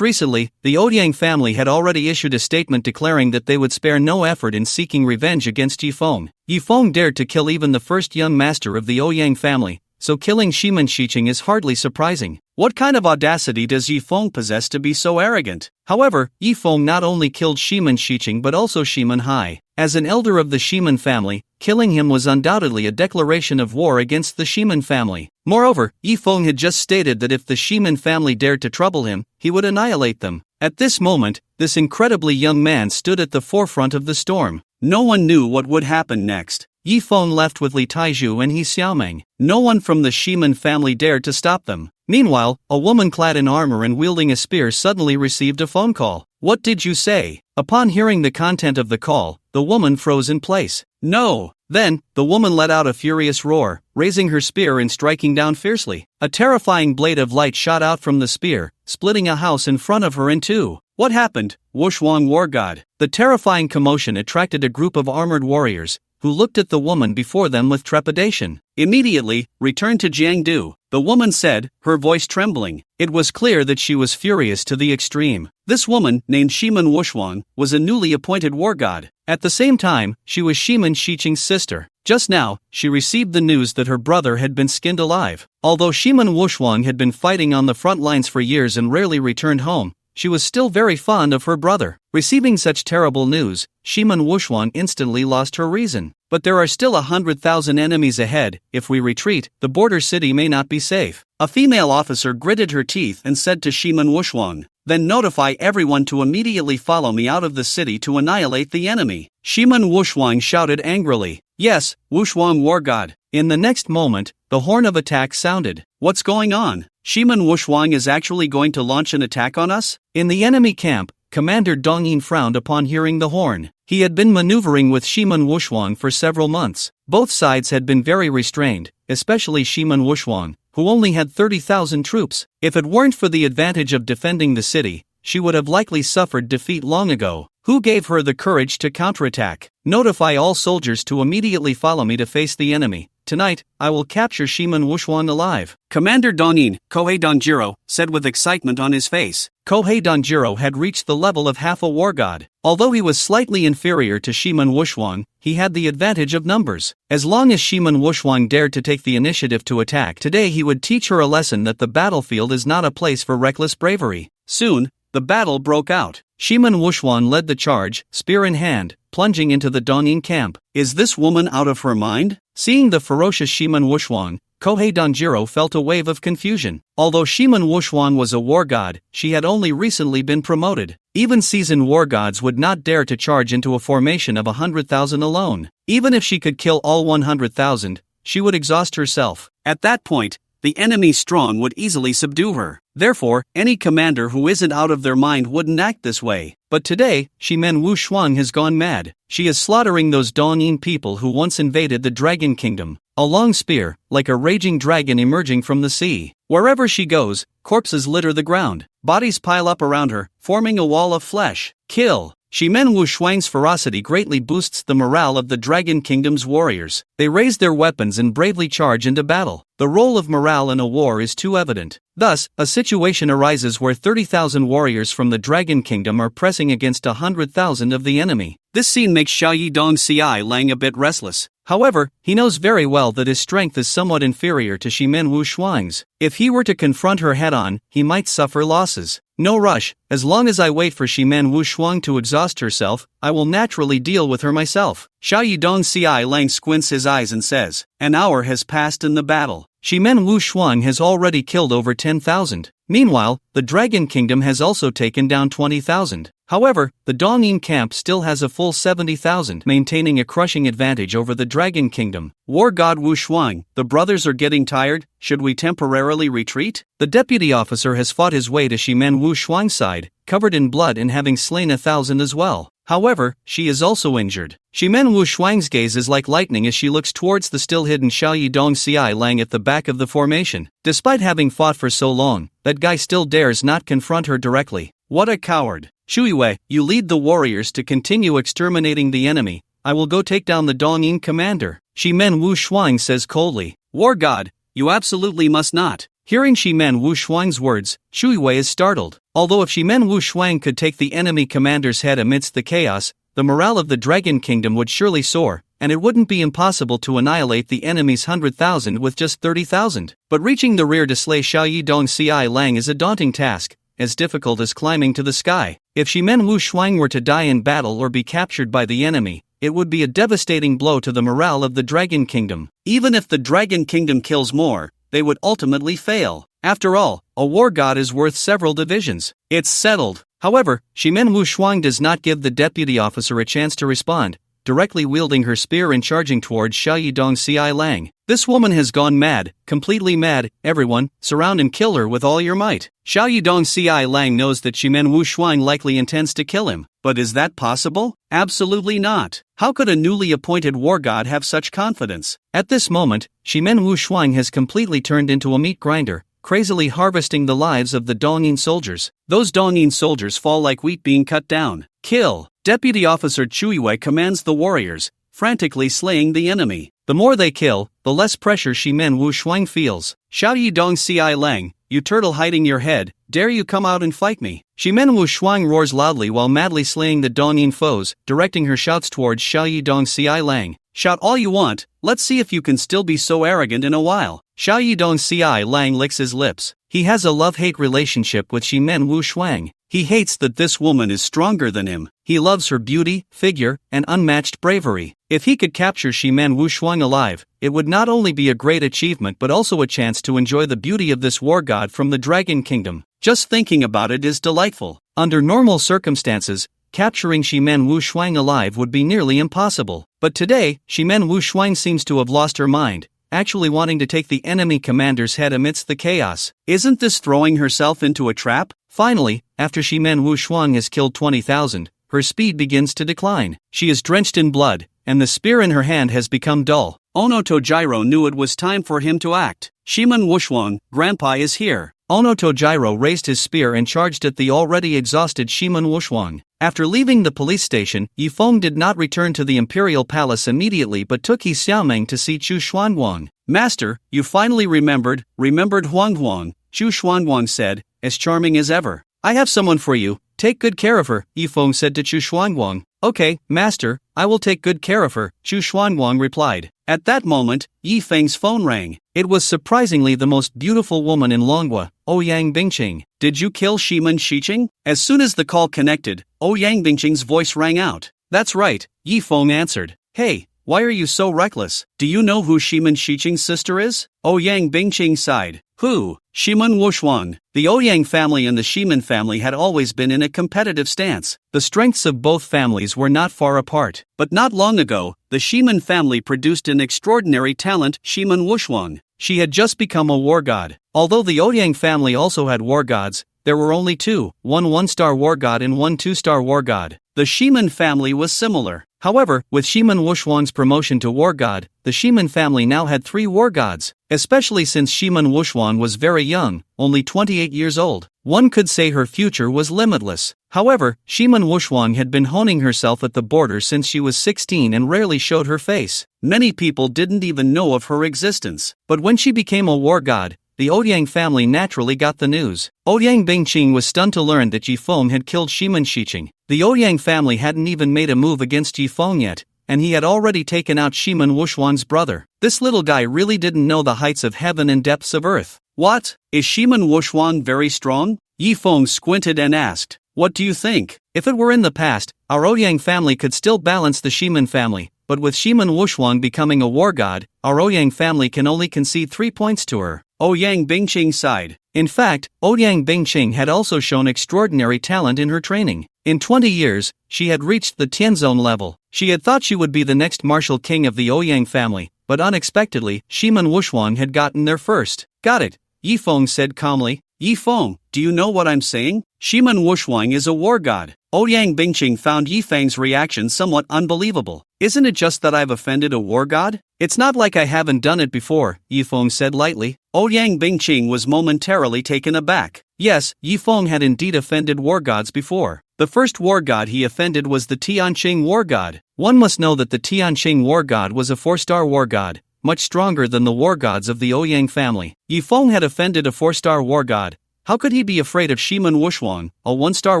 recently, the Ouyang family had already issued a statement declaring that they would spare no effort in seeking revenge against Yifeng. Yifeng dared to kill even the first young master of the Ouyang family, so killing Shimen Shiching is hardly surprising. What kind of audacity does Yifeng possess to be so arrogant? However, Yifeng not only killed Shimen Shiching but also Shimen Hai. As an elder of the Shimen family, killing him was undoubtedly a declaration of war against the Shimen family. Moreover, Yifeng had just stated that if the Shimen family dared to trouble him, he would annihilate them. At this moment, this incredibly young man stood at the forefront of the storm. No one knew what would happen next. Yi Feng left with Li Taizhu and He Xiaoming. No one from the Shiman family dared to stop them. Meanwhile, a woman clad in armor and wielding a spear suddenly received a phone call. "What did you say?" Upon hearing the content of the call, the woman froze in place. "No!" Then, the woman let out a furious roar, raising her spear and striking down fiercely. A terrifying blade of light shot out from the spear, splitting a house in front of her in two. What happened? Wushuang War God. The terrifying commotion attracted a group of armored warriors, who looked at the woman before them with trepidation. "Immediately, return to Jiangdu," the woman said, her voice trembling. It was clear that she was furious to the extreme. This woman, named Shiman Wushuang, was a newly appointed war god. At the same time, she was Shiman Shiqing's sister. Just now, she received the news that her brother had been skinned alive. Although Shiman Wushuang had been fighting on the front lines for years and rarely returned home, she was still very fond of her brother. Receiving such terrible news, Shiman Wushuang instantly lost her reason. But there are still 100,000 enemies ahead. If we retreat, the border city may not be safe. A female officer gritted her teeth and said to Shiman Wushuang, "Then notify everyone to immediately follow me out of the city to annihilate the enemy." Shiman Wushuang shouted angrily, "Yes, Wushuang War God." In the next moment, the horn of attack sounded. What's going on? Shiman Wushuang is actually going to launch an attack on us? In the enemy camp, Commander Dong Yin frowned upon hearing the horn. He had been maneuvering with Shiman Wushuang for several months. Both sides had been very restrained, especially Shiman Wushuang, who only had 30,000 troops. If it weren't for the advantage of defending the city, she would have likely suffered defeat long ago. Who gave her the courage to counterattack? Notify all soldiers to immediately follow me to face the enemy. Tonight, I will capture Shiman Wushuang alive. Commander Donyin, Kohei Donjiro, said with excitement on his face. Kohei Donjiro had reached the level of half a war god. Although he was slightly inferior to Shiman Wushuang, he had the advantage of numbers. As long as Shiman Wushuang dared to take the initiative to attack today, he would teach her a lesson that the battlefield is not a place for reckless bravery. Soon, the battle broke out. Shiman Wushuang led the charge, spear in hand, plunging into the Donyin camp. Is this woman out of her mind? Seeing the ferocious Shiman Wushuang, Kohei Donjiro felt a wave of confusion. Although Shiman Wushuang was a war god, she had only recently been promoted. Even seasoned war gods would not dare to charge into a formation of 100,000 alone. Even if she could kill all 100,000, she would exhaust herself. At that point, the enemy strong would easily subdue her. Therefore, any commander who isn't out of their mind wouldn't act this way. But today, Shiman Wushuang has gone mad. She is slaughtering those Donyin people who once invaded the Dragon Kingdom. A long spear, like a raging dragon emerging from the sea. Wherever she goes, corpses litter the ground. Bodies pile up around her, forming a wall of flesh. Kill! Shiman Wushuang's ferocity greatly boosts the morale of the Dragon Kingdom's warriors. They raise their weapons and bravely charge into battle. The role of morale in a war is too evident. Thus, a situation arises where 30,000 warriors from the Dragon Kingdom are pressing against 100,000 of the enemy. This scene makes Xiaoyi Dong Ci Lang a bit restless. However, he knows very well that his strength is somewhat inferior to Shiman Wushuang's. If he were to confront her head-on, he might suffer losses. No rush. As long as I wait for Shiman Wushuang to exhaust herself, I will naturally deal with her myself. Xiaoyi Dong Ci Lang squints his eyes and says, "An hour has passed in the battle. Shiman Wushuang has already killed over 10,000. Meanwhile, the Dragon Kingdom has also taken down 20,000. However, the Donyin camp still has a full 70,000, maintaining a crushing advantage over the Dragon Kingdom. War God Wushuang, the brothers are getting tired. Should we temporarily retreat?" The deputy officer has fought his way to Shiman Wushuang's side, covered in blood and having slain 1,000 as well. However, she is also injured. Shiman Wushuang's gaze is like lightning as she looks towards the still-hidden Xiaoyi Dong Ci Lang at the back of the formation. Despite having fought for so long, that guy still dares not confront her directly. What a coward. Shuiwei, you lead the warriors to continue exterminating the enemy. I will go take down the Donyin commander. Shiman Wushuang says coldly. War God, you absolutely must not. Hearing Shiman Wushuang's words, Shuiwei is startled. Although if Shiman Wushuang could take the enemy commander's head amidst the chaos, the morale of the Dragon Kingdom would surely soar, and it wouldn't be impossible to annihilate the enemy's 100,000 with just 30,000. But reaching the rear to slay Xiaoyi Dong Ci Lang is a daunting task, as difficult as climbing to the sky. If Shiman Wushuang were to die in battle or be captured by the enemy, it would be a devastating blow to the morale of the Dragon Kingdom. Even if the Dragon Kingdom kills more, they would ultimately fail. After all, a war god is worth several divisions. It's settled. However, Shiman Wushuang does not give the deputy officer a chance to respond. directly wielding her spear and charging towards Xiao Yidong Ci Lang. This woman has gone mad, completely mad. Everyone, surround and kill her with all your might. Xiao Yidong Ci Lang knows that Shimen Wushuang likely intends to kill him. But is that possible? Absolutely not. How could a newly appointed war god have such confidence? At this moment, Shimen Wushuang has completely turned into a meat grinder, crazily harvesting the lives of the Dongyin soldiers. Those Dongyin soldiers fall like wheat being cut down. Kill! Deputy Officer Chuiwei commands the warriors, frantically slaying the enemy. The more they kill, the less pressure Shimen Wushuang feels. Xiao Yidong Ci Lang, you turtle hiding your head, dare you come out and fight me? Shimen Wushuang roars loudly while madly slaying the Dongyin foes, directing her shouts towards Xiao Yidong Ci Lang. Shout all you want, let's see if you can still be so arrogant in a while. Xiao Yidong Ci Lang licks his lips. He has a love-hate relationship with Shimen Wushuang. He hates that this woman is stronger than him. He loves her beauty, figure, and unmatched bravery. If he could capture Shimen Wushuang alive, it would not only be a great achievement but also a chance to enjoy the beauty of this war god from the Dragon Kingdom. Just thinking about it is delightful. Under normal circumstances, capturing Shimen Wushuang alive would be nearly impossible. But today, Shimen Wushuang seems to have lost her mind, actually wanting to take the enemy commander's head amidst the chaos. Isn't this throwing herself into a trap? Finally, after Shimen Wushuang has killed 20,000, her speed begins to decline. She is drenched in blood, and the spear in her hand has become dull. Ono Tojiro knew it was time for him to act. Shimen Wushuang, Grandpa is here. Ono Tojiro raised his spear and charged at the already exhausted Shimen Wushuang. After leaving the police station, Yifeng did not return to the imperial palace immediately but took He Xiaomeng to see Chu Xuanhuang. Master, you finally remembered Huanghuang, Chu Xuanhuang said, as charming as ever. I have someone for you, take good care of her, Yifeng said to Chu Xuanhuang. Okay, master, I will take good care of her, Chu Xuanhuang replied. At that moment, Yifeng's phone rang. It was surprisingly the most beautiful woman in Longwa, Ouyang Bingqing. Did you kill Shimen Shiqing? As soon as the call connected, Ouyang Bingqing's voice rang out. That's right, Yifeng answered. Hey, why are you so reckless? Do you know who Shimen Shiqing's sister is? Ouyang Bingqing sighed. Who? Shimen Wushuang. The Ouyang family and the Shimen family had always been in a competitive stance. The strengths of both families were not far apart. But not long ago, the Shimen family produced an extraordinary talent, Shimen Wushuang. She had just become a war god. Although the Ouyang family also had war gods, there were only two, one one-star war god and one two-star war god. The Shimen family was similar. However, with Shimen Wushuang's promotion to war god, the Shimen family now had 3 war gods, especially since Shimen Wushuang was very young, only 28 years old. One could say her future was limitless. However, Shimen Wushuang had been honing herself at the border since she was 16 and rarely showed her face. Many people didn't even know of her existence. But when she became a war god, the Ouyang family naturally got the news. Ouyang Bingqing was stunned to learn that Yifeng had killed Shimen Shiqing. The Ouyang family hadn't even made a move against Yifeng yet, and he had already taken out Shimen Wushuang's brother. This little guy really didn't know the heights of heaven and depths of earth. What? Is Shimen Wushuang very strong? Yifeng squinted and asked. What do you think? If it were in the past, our Ouyang family could still balance the Shimen family, but with Shimen Wushuang becoming a war god, our Ouyang family can only concede 3 points to her. Ouyang Bingqing sighed. In fact, Ouyang Bingqing had also shown extraordinary talent in her training. In 20 years, she had reached the Tianzone level. She had thought she would be the next martial king of the Ouyang family, but unexpectedly, Shimen Wushuang had gotten there first. Got it, Yifeng said calmly. Yifeng, do you know what I'm saying? Shimen Wushuang is a war god. Ouyang Bingqing found Yifeng's reaction somewhat unbelievable. Isn't it just that I've offended a war god? It's not like I haven't done it before, Yifeng said lightly. Ouyang Bingqing was momentarily taken aback. Yes, Yifeng had indeed offended war gods before. The first war god he offended was the Tianqing war god. One must know that the Tianqing war god was a 4-star war god, much stronger than the war gods of the Ouyang family. Yifeng had offended a 4-star war god. How could he be afraid of Shimen Wushuang, a 1-star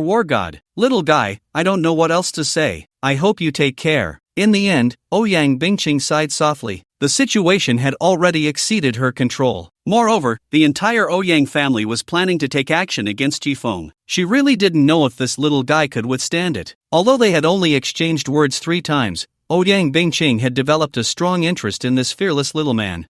war god? Little guy, I don't know what else to say. I hope you take care. In the end, Ouyang Bingqing sighed softly. The situation had already exceeded her control. Moreover, the entire Ouyang family was planning to take action against Yifeng. She really didn't know if this little guy could withstand it. Although they had only exchanged words 3 times, Ouyang Bingqing had developed a strong interest in this fearless little man.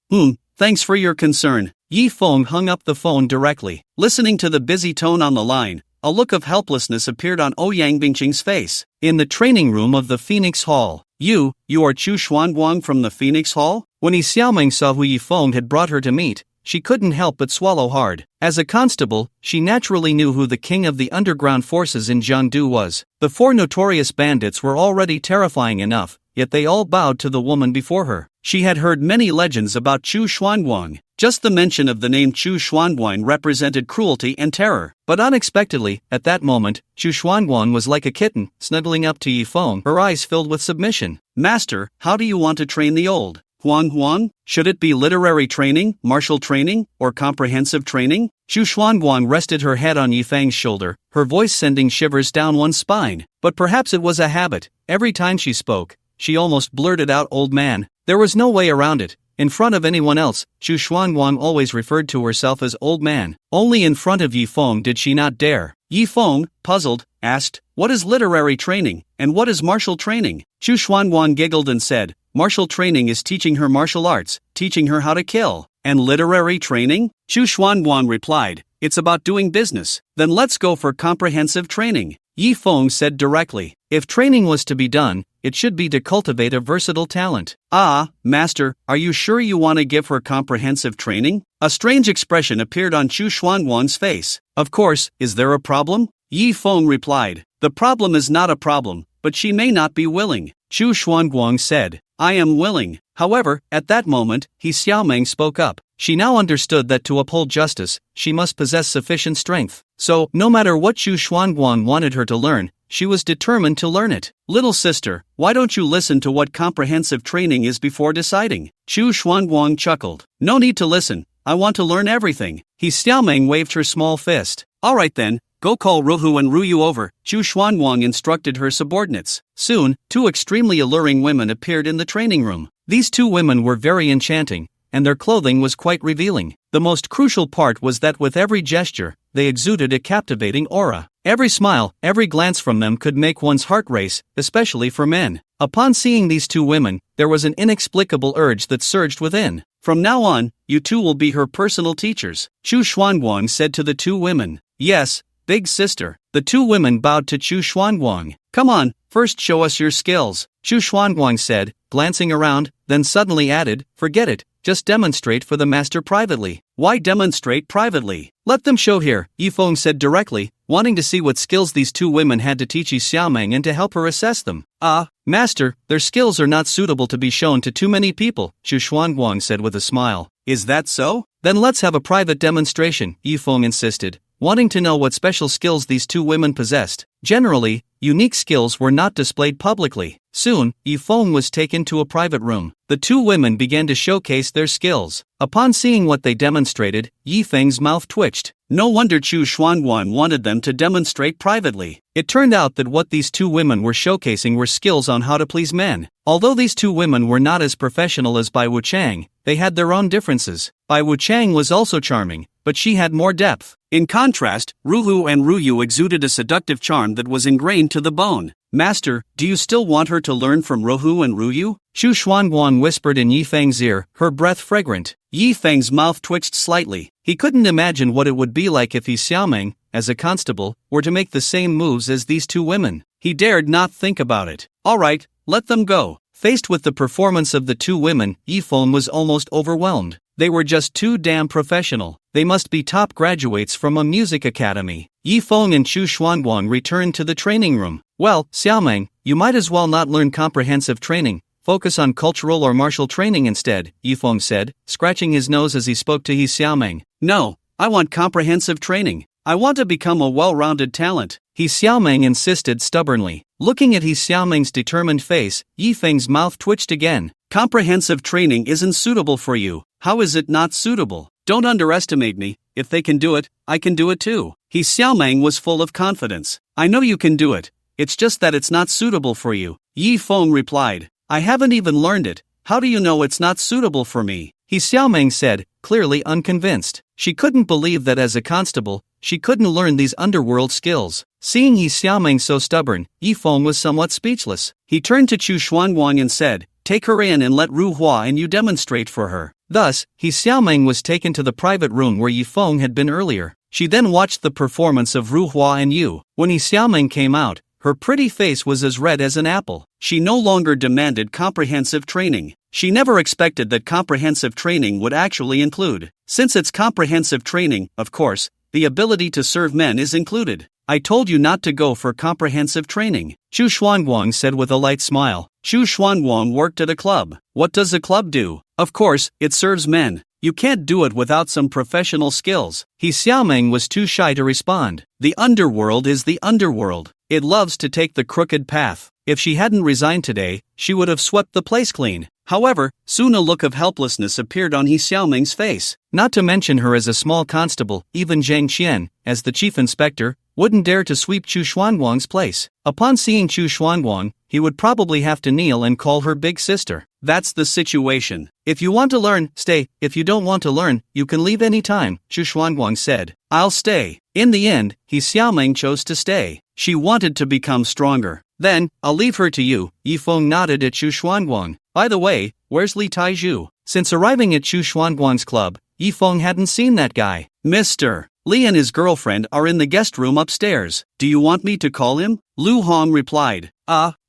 Thanks for your concern. Yifeng hung up the phone directly. Listening to the busy tone on the line, a look of helplessness appeared on Ouyang Bingqing's face. In the training room of the Phoenix Hall, You are Chu Xuanguang from the Phoenix Hall? When Yi Xiaoming saw who Yifeng had brought her to meet, she couldn't help but swallow hard. As a constable, she naturally knew who the king of the underground forces in Jiangdu was. The 4 notorious bandits were already terrifying enough, yet they all bowed to the woman before her. She had heard many legends about Chu Xuanguang. Just the mention of the name Chu Xuanguang represented cruelty and terror. But unexpectedly, at that moment, Chu Xuanguang was like a kitten, snuggling up to Yifeng, her eyes filled with submission. Master, how do you want to train the old Huang? Should it be literary training, martial training, or comprehensive training? Chu Xuanguang rested her head on Yifeng's shoulder, her voice sending shivers down one's spine. But perhaps it was a habit. Every time she spoke, she almost blurted out "old man." There was no way around it. In front of anyone else, Chu Xuanguang always referred to herself as "old man." Only in front of Yifeng did she not dare. Yifeng, puzzled, asked, "What is literary training, and what is martial training?" Chu Xuanguang giggled and said, "Martial training is teaching her martial arts, teaching her how to kill. And literary training?" Chu Xuanguang replied, "It's about doing business." "Then let's go for comprehensive training," Yifeng said directly. If training was to be done, it should be to cultivate a versatile talent. "Ah, master, are you sure you want to give her comprehensive training?" A strange expression appeared on Chu Xuanguang's face. "Of course, is there a problem?" Yifeng replied, "The problem is not a problem, but she may not be willing." Chu Xuanguang said, "I am willing." However, at that moment, Yi Xiaoming spoke up. She now understood that to uphold justice, she must possess sufficient strength. So, no matter what Chu Xuanguang wanted her to learn, she was determined to learn it. "Little sister, why don't you listen to what comprehensive training is before deciding?" Chu Xuanguang chuckled. "No need to listen, I want to learn everything." Yi Xiaoming waved her small fist. "All right then, go call Ruhu and Ruyu over," Chu Xuanguang instructed her subordinates. Soon, 2 extremely alluring women appeared in the training room. These 2 women were very enchanting, and their clothing was quite revealing. The most crucial part was that with every gesture, they exuded a captivating aura. Every smile, every glance from them could make one's heart race, especially for men. Upon seeing these 2 women, there was an inexplicable urge that surged within. "From now on, you 2 will be her personal teachers," Chu Xuanguang said to the 2 women. "Yes, big sister." The 2 women bowed to Chu Xuanguang. "Come on, first show us your skills," Chu Xuanguang said, glancing around, then suddenly added, "Forget it, just demonstrate for the master privately." "Why demonstrate privately? Let them show here," Yifeng said directly, wanting to see what skills these 2 women had to teach Yi Xiaoming and to help her assess them. "Ah, master, their skills are not suitable to be shown to too many people," Chu Xuanguang said with a smile. "Is that so? Then let's have a private demonstration," Yifeng insisted, wanting to know what special skills these 2 women possessed. Generally, unique skills were not displayed publicly. Soon, Yifeng was taken to a private room. The 2 women began to showcase their skills. Upon seeing what they demonstrated, Yifeng's mouth twitched. No wonder Chu Xuanguang wanted them to demonstrate privately. It turned out that what these 2 women were showcasing were skills on how to please men. Although these 2 women were not as professional as Bai Wuchang, they had their own differences. Bai Wuchang was also charming, but she had more depth. In contrast, Ruhu and Ruyu exuded a seductive charm that was ingrained to the bone. "Master, do you still want her to learn from Ruhu and Ruyu?" Chu Xuanguang whispered in Yifeng's ear, her breath fragrant. Yifeng's mouth twitched slightly. He couldn't imagine what it would be like if Yi Xiaoming, as a constable, were to make the same moves as these 2 women. He dared not think about it. "All right, let them go." Faced with the performance of the 2 women, Yifeng was almost overwhelmed. They were just too damn professional. They must be top graduates from a music academy. Yifeng and Chu Xuanguang returned to the training room. "Well, Xiaoming, you might as well not learn comprehensive training. Focus on cultural or martial training instead," Yifeng said, scratching his nose as he spoke to Yi Xiaoming. "No, I want comprehensive training. I want to become a well-rounded talent," Yi Xiaoming insisted stubbornly. Looking at Yi Xiaoming's determined face, Yifeng's mouth twitched again. "Comprehensive training isn't suitable for you. How is it not suitable? Don't underestimate me. If they can do it, I can do it too." Yi Xiaoming was full of confidence. "I know you can do it. It's just that it's not suitable for you," Yifeng replied. "I haven't even learned it. How do you know it's not suitable for me?" Yi Xiaoming said, clearly unconvinced. She couldn't believe that as a constable, she couldn't learn these underworld skills. Seeing Yi Xiaoming so stubborn, Yifeng was somewhat speechless. He turned to Chu Xuanguang and said, "Take her in and let Ru Hua and you demonstrate for her." Thus, Yi Xiaoming was taken to the private room where Yifeng had been earlier. She then watched the performance of Ru Hua and Yu. When Yi Xiaoming came out, Her pretty face was as red as an apple. She no longer demanded comprehensive training. She never expected that comprehensive training would actually include. Since it's comprehensive training, of course, the ability to serve men is included. I told you not to go for comprehensive training, Chu Xuanguang said with a light smile. Chu Xuanguang worked at a club. What does a club do? Of course, it serves men. You can't do it without some professional skills. He Xiaoming was too shy to respond. The underworld is the underworld. It loves to take the crooked path. If she hadn't resigned today, she would have swept the place clean. However, soon a look of helplessness appeared on He Xiaoming's face. Not to mention her as a small constable, even Zhang Qian, as the chief inspector, wouldn't dare to sweep Chu Xuanguang's place. Upon seeing Chu Xuanguang, he would probably have to kneel and call her big sister. That's the situation. If you want to learn, stay. If you don't want to learn, you can leave any time, Chu Xuanguang said. I'll stay. In the end, He Xiaoming chose to stay. She wanted to become stronger. Then, I'll leave her to you, Yi Feng nodded at Chu Xuanguang. By the way, where's Li Taizhu? Since arriving at Chu Xuanguang's club, Yi Feng hadn't seen that guy. Mr. Li and his girlfriend are in the guest room upstairs. Do you want me to call him? Lu Hong replied.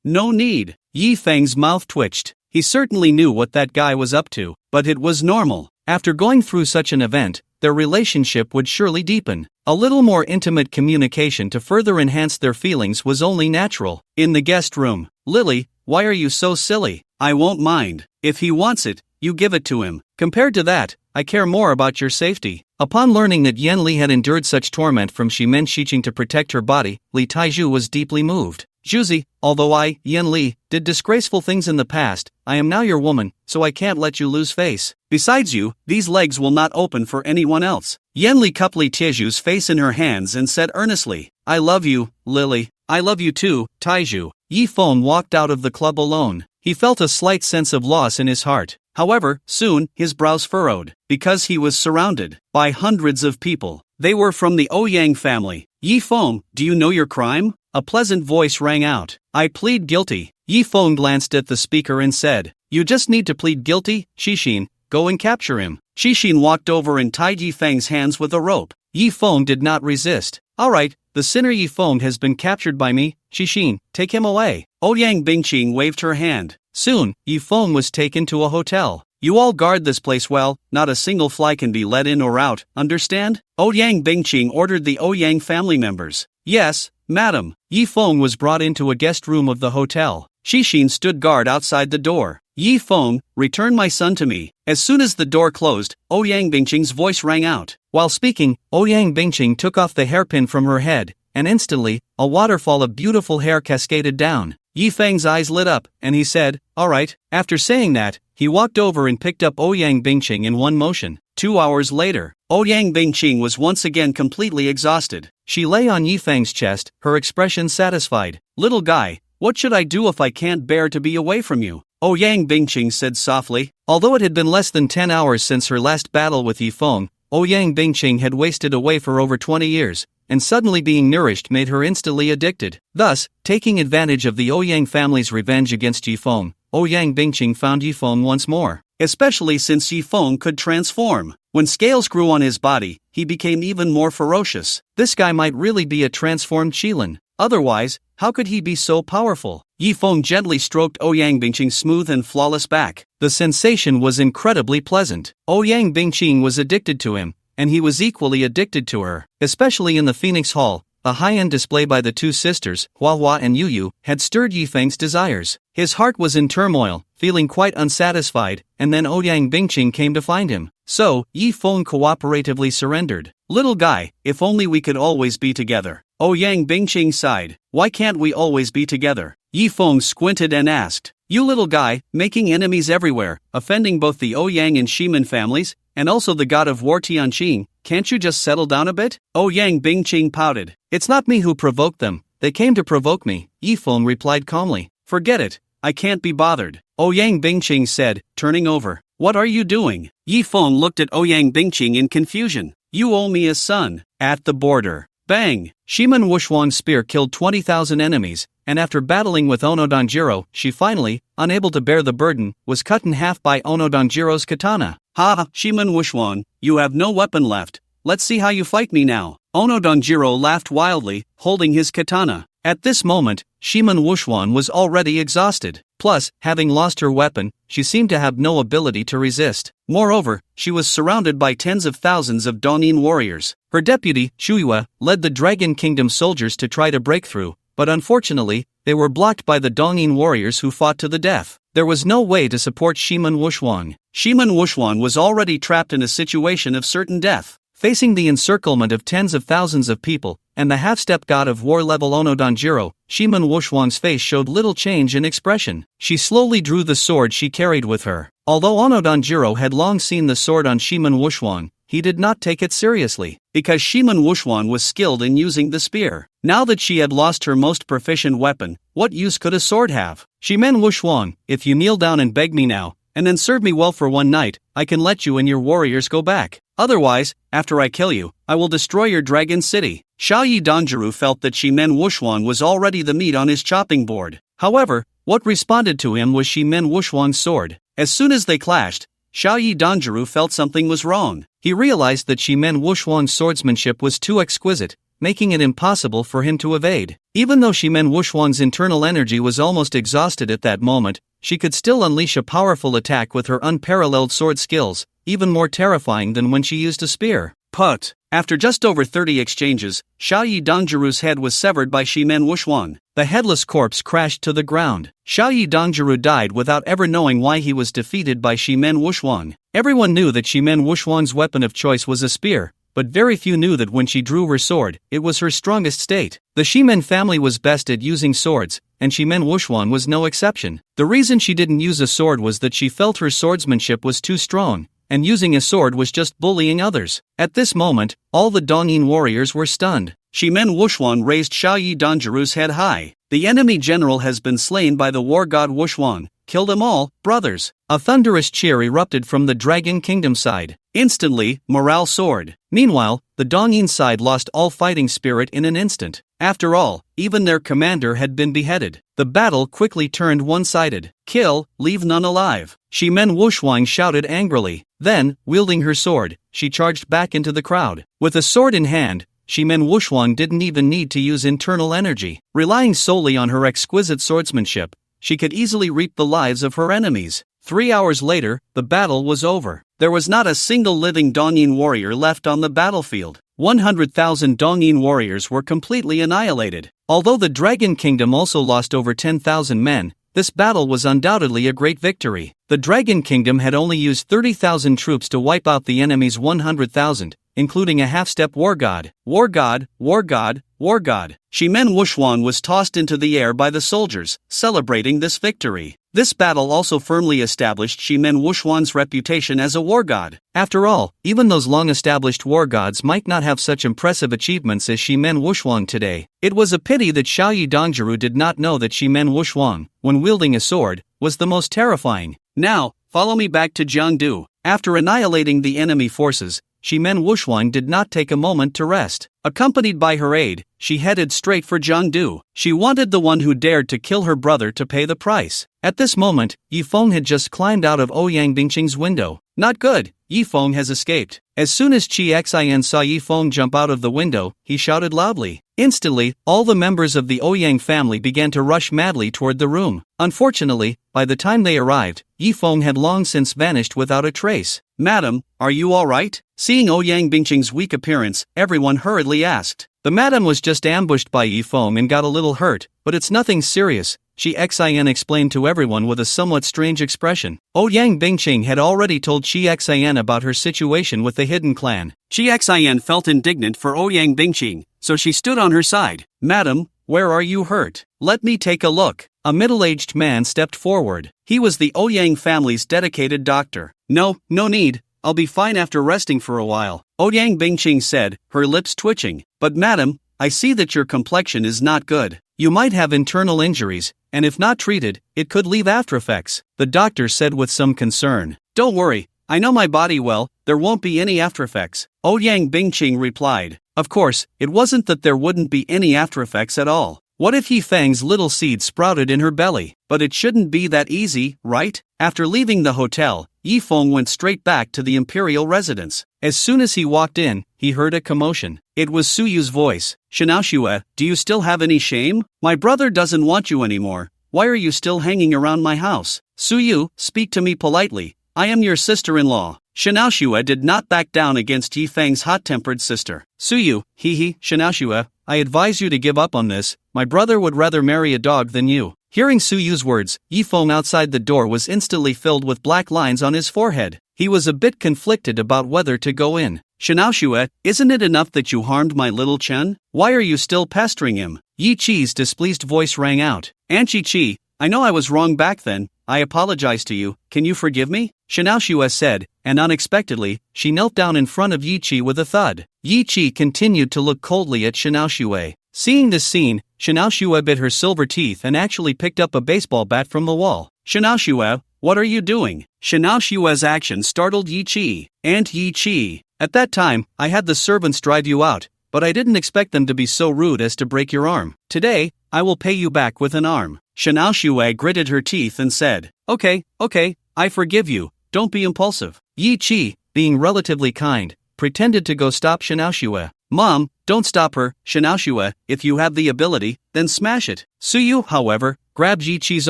No need. Yi Feng's mouth twitched. He certainly knew what that guy was up to, but it was normal. After going through such an event, their relationship would surely deepen. A little more intimate communication to further enhance their feelings was only natural. In the guest room, Lily, why are you so silly? I won't mind. If he wants it, you give it to him. Compared to that, I care more about your safety. Upon learning that Yan Li had endured such torment from Shimen Shiqing to protect her body, Li Taizhu was deeply moved. Juzi, although I, Yan Li, did disgraceful things in the past, I am now your woman, so I can't let you lose face. Besides you, these legs will not open for anyone else. Yan Li cupped Li Taizhu's face in her hands and said earnestly, I love you, Lily. I love you too, Taizhu. Yi Feng walked out of the club alone. He felt a slight sense of loss in his heart. However, soon, his brows furrowed, because he was surrounded by hundreds of people. They were from the Ouyang family. Yi Feng, do you know your crime? A pleasant voice rang out. I plead guilty. Yi Feng glanced at the speaker and said, You just need to plead guilty, Xixin, go and capture him. Xixin walked over and tied Yi Feng's hands with a rope. Yi Feng did not resist. Alright, the sinner Yi Feng has been captured by me, Xixin, take him away. Ouyang Bingqing waved her hand. Soon, Yi Feng was taken to a hotel. You all guard this place well, not a single fly can be let in or out, understand? Ouyang Bingqing ordered the Ouyang family members. Yes, madam. Yi Feng was brought into a guest room of the hotel. Xixin stood guard outside the door. Yi Feng, return my son to me. As soon as the door closed, Ouyang Bingqing's voice rang out. While speaking, Ouyang Bingqing took off the hairpin from her head, and instantly, a waterfall of beautiful hair cascaded down. Yi Feng's eyes lit up, and he said, Alright. After saying that, he walked over and picked up Ouyang Bingqing in one motion. 2 hours later, Ouyang Bingqing was once again completely exhausted. She lay on Yi Feng's chest, her expression satisfied. Little guy, what should I do if I can't bear to be away from you? Ouyang Bingqing said softly. Although it had been less than 10 hours since her last battle with Yi Feng, Ouyang Bingqing had wasted away for over 20 years, and suddenly being nourished made her instantly addicted. Thus, taking advantage of the Ouyang family's revenge against Yi Feng, Ouyang Bingqing found Yi Feng once more. Especially since Yi Feng could transform. When scales grew on his body, he became even more ferocious. This guy might really be a transformed Qilin. Otherwise, how could he be so powerful? Yi Feng gently stroked Ouyang Bingqing's smooth and flawless back. The sensation was incredibly pleasant. Ouyang Bingqing was addicted to him, and he was equally addicted to her. Especially in the Phoenix Hall, a high-end display by the two sisters, Hua and Yu, had stirred Yi Feng's desires. His heart was in turmoil, feeling quite unsatisfied, and then Ouyang Bingqing came to find him. So, Yi Feng cooperatively surrendered. Little guy, if only we could always be together. Ouyang Bingqing sighed. Why can't we always be together? Yi Feng squinted and asked. You little guy, making enemies everywhere, offending both the Ouyang and Shimen families, and also the god of war Tianqing, can't you just settle down a bit? Ouyang Bingqing pouted. It's not me who provoked them, they came to provoke me, Yi Feng replied calmly. Forget it, I can't be bothered. Ouyang Bingqing said, turning over. What are you doing? Yi Feng looked at Ouyang Bingqing in confusion. You owe me a son. At the border. Bang! Shimen Wushuang's spear killed 20,000 enemies, and after battling with Ono Danjiro, she finally, unable to bear the burden, was cut in half by Ono Danjiro's katana. Ha! Shimen Wushuang, you have no weapon left. Let's see how you fight me now. Ono Danjiro laughed wildly, holding his katana. At this moment, Shiman Wuxuan was already exhausted. Plus, having lost her weapon, she seemed to have no ability to resist. Moreover, she was surrounded by tens of thousands of Dongyin warriors. Her deputy, Shuiwa, led the Dragon Kingdom soldiers to try to break through, but unfortunately, they were blocked by the Dongyin warriors who fought to the death. There was no way to support Shiman Wuxuan. Shiman Wuxuan was already trapped in a situation of certain death. Facing the encirclement of tens of thousands of people, and the half-step god of war level Onodanjiro, Shiman Wuxuan's face showed little change in expression. She slowly drew the sword she carried with her. Although Onodanjiro had long seen the sword on Shiman Wuxuan, he did not take it seriously, because Shiman Wuxuan was skilled in using the spear. Now that she had lost her most proficient weapon, what use could a sword have? Shiman Wuxuan, if you kneel down and beg me now, and then serve me well for one night, I can let you and your warriors go back. Otherwise, after I kill you, I will destroy your dragon city. Xiaoyi Donjiru felt that Shimen Wuxuan was already the meat on his chopping board. However, what responded to him was Shimen Wuxuan's sword. As soon as they clashed, Xiaoyi Donjiru felt something was wrong. He realized that Shimen Wuxuan's swordsmanship was too exquisite, making it impossible for him to evade. Even though Shimen Wuxuan's internal energy was almost exhausted at that moment, she could still unleash a powerful attack with her unparalleled sword skills, even more terrifying than when she used a spear. But, after just over 30 exchanges, Xiaoyi Donjiru's head was severed by Shimen Wuxuan. The headless corpse crashed to the ground. Xiaoyi Donjiru died without ever knowing why he was defeated by Shimen Wuxuan. Everyone knew that Shimen Wuxuan's weapon of choice was a spear, but very few knew that when she drew her sword, it was her strongest state. The Shimen family was best at using swords, and Shimen Wuxuan was no exception. The reason she didn't use a sword was that she felt her swordsmanship was too strong, and using a sword was just bullying others. At this moment, all the Dongyin warriors were stunned. Shimen Wuxuan raised Xiaoyi Donjiru's head high. The enemy general has been slain by the war god Wuxuan. Kill them all, brothers. A thunderous cheer erupted from the Dragon Kingdom side. Instantly, morale soared. Meanwhile, the Dongyin side lost all fighting spirit in an instant. After all, even their commander had been beheaded. The battle quickly turned one-sided. Kill, leave none alive. Shimen Wuxuan shouted angrily. Then, wielding her sword, she charged back into the crowd. With a sword in hand, Shimen Wuxuan didn't even need to use internal energy. Relying solely on her exquisite swordsmanship, she could easily reap the lives of her enemies. 3 hours later, the battle was over. There was not a single living Dongyin warrior left on the battlefield. 100,000 Dongyin warriors were completely annihilated. Although the Dragon Kingdom also lost over 10,000 men, this battle was undoubtedly a great victory. The Dragon Kingdom had only used 30,000 troops to wipe out the enemy's 100,000, including a half-step war god. War god, war god, war god. Shimen Wuxuan was tossed into the air by the soldiers, celebrating this victory. This battle also firmly established Shimen Wuxuan's reputation as a war god. After all, even those long-established war gods might not have such impressive achievements as Shimen Wuxuan today. It was a pity that Xiaoyi Donjiru did not know that Shimen Wuxuan, when wielding a sword, was the most terrifying. Now, follow me back to Jiangdu. After annihilating the enemy forces, Shimen Wuxuan did not take a moment to rest. Accompanied by her aide, she headed straight for Jiangdu. She wanted the one who dared to kill her brother to pay the price. At this moment, Yifeng had just climbed out of Ouyang Bingqing's window. Not good, Yifeng has escaped. As soon as Qi Xian saw Yifeng jump out of the window, he shouted loudly. Instantly, all the members of the Ouyang family began to rush madly toward the room. Unfortunately, by the time they arrived, Yifeng had long since vanished without a trace. Madam, are you all right? Seeing Ouyang Bingqing's weak appearance, everyone hurriedly asked. The madam was just ambushed by Yifeng and got a little hurt, but it's nothing serious, Qi Xian explained to everyone with a somewhat strange expression. Ouyang Bingqing had already told Qi Xian about her situation with the hidden clan. Qi Xian felt indignant for Ouyang Bingqing, so she stood on her side. Madam, where are you hurt? Let me take a look. A middle-aged man stepped forward. He was the Ouyang family's dedicated doctor. No need. I'll be fine after resting for a while, Ouyang Bingqing said, her lips twitching. But madam, I see that your complexion is not good. You might have internal injuries, and if not treated, it could leave aftereffects, the doctor said with some concern. Don't worry, I know my body well, there won't be any aftereffects, Ouyang Bingqing replied. Of course, it wasn't that there wouldn't be any aftereffects at all. What if Yi Fang's little seed sprouted in her belly? But it shouldn't be that easy, right? After leaving the hotel, Yi Feng went straight back to the imperial residence. As soon as he walked in, he heard a commotion. It was Suyu's voice. "Shinaoshua, do you still have any shame? My brother doesn't want you anymore. Why are you still hanging around my house? Suyu, speak to me politely. I am your sister-in-law." Shinaoshua did not back down against Yi Feng's hot-tempered sister. "Suyu, Shinaoshua, I advise you to give up on this. My brother would rather marry a dog than you." Hearing Suyu's words, Yi Feng outside the door was instantly filled with black lines on his forehead. He was a bit conflicted about whether to go in. "Shinaoshua, isn't it enough that you harmed my little Chen? Why are you still pestering him?" Yi Chi's displeased voice rang out. "Aunt Chi, I know I was wrong back then. I apologize to you. Can you forgive me?" Shinaoshua said, and unexpectedly, she knelt down in front of Yi Chi with a thud. Yi Chi continued to look coldly at Shinaoshua. Seeing this scene, Shinaoshua bit her silver teeth and actually picked up a baseball bat from the wall. "Shinaoshua, what are you doing?" Shinaoshua's action startled Yi Chi. "Aunt Yi Chi, at that time, I had the servants drive you out, but I didn't expect them to be so rude as to break your arm. Today, I will pay you back with an arm." Shinaoshua gritted her teeth and said, Okay, I forgive you, don't be impulsive." Yi Chi, being relatively kind, pretended to go stop Shinaoshua. "Mom, don't stop her, Shinaoshua, if you have the ability, then smash it." Suyu, however, grabbed Yi Chi's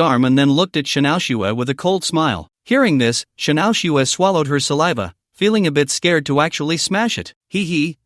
arm and then looked at Shinaoshua with a cold smile. Hearing this, Shinaoshua swallowed her saliva, feeling a bit scared to actually smash it.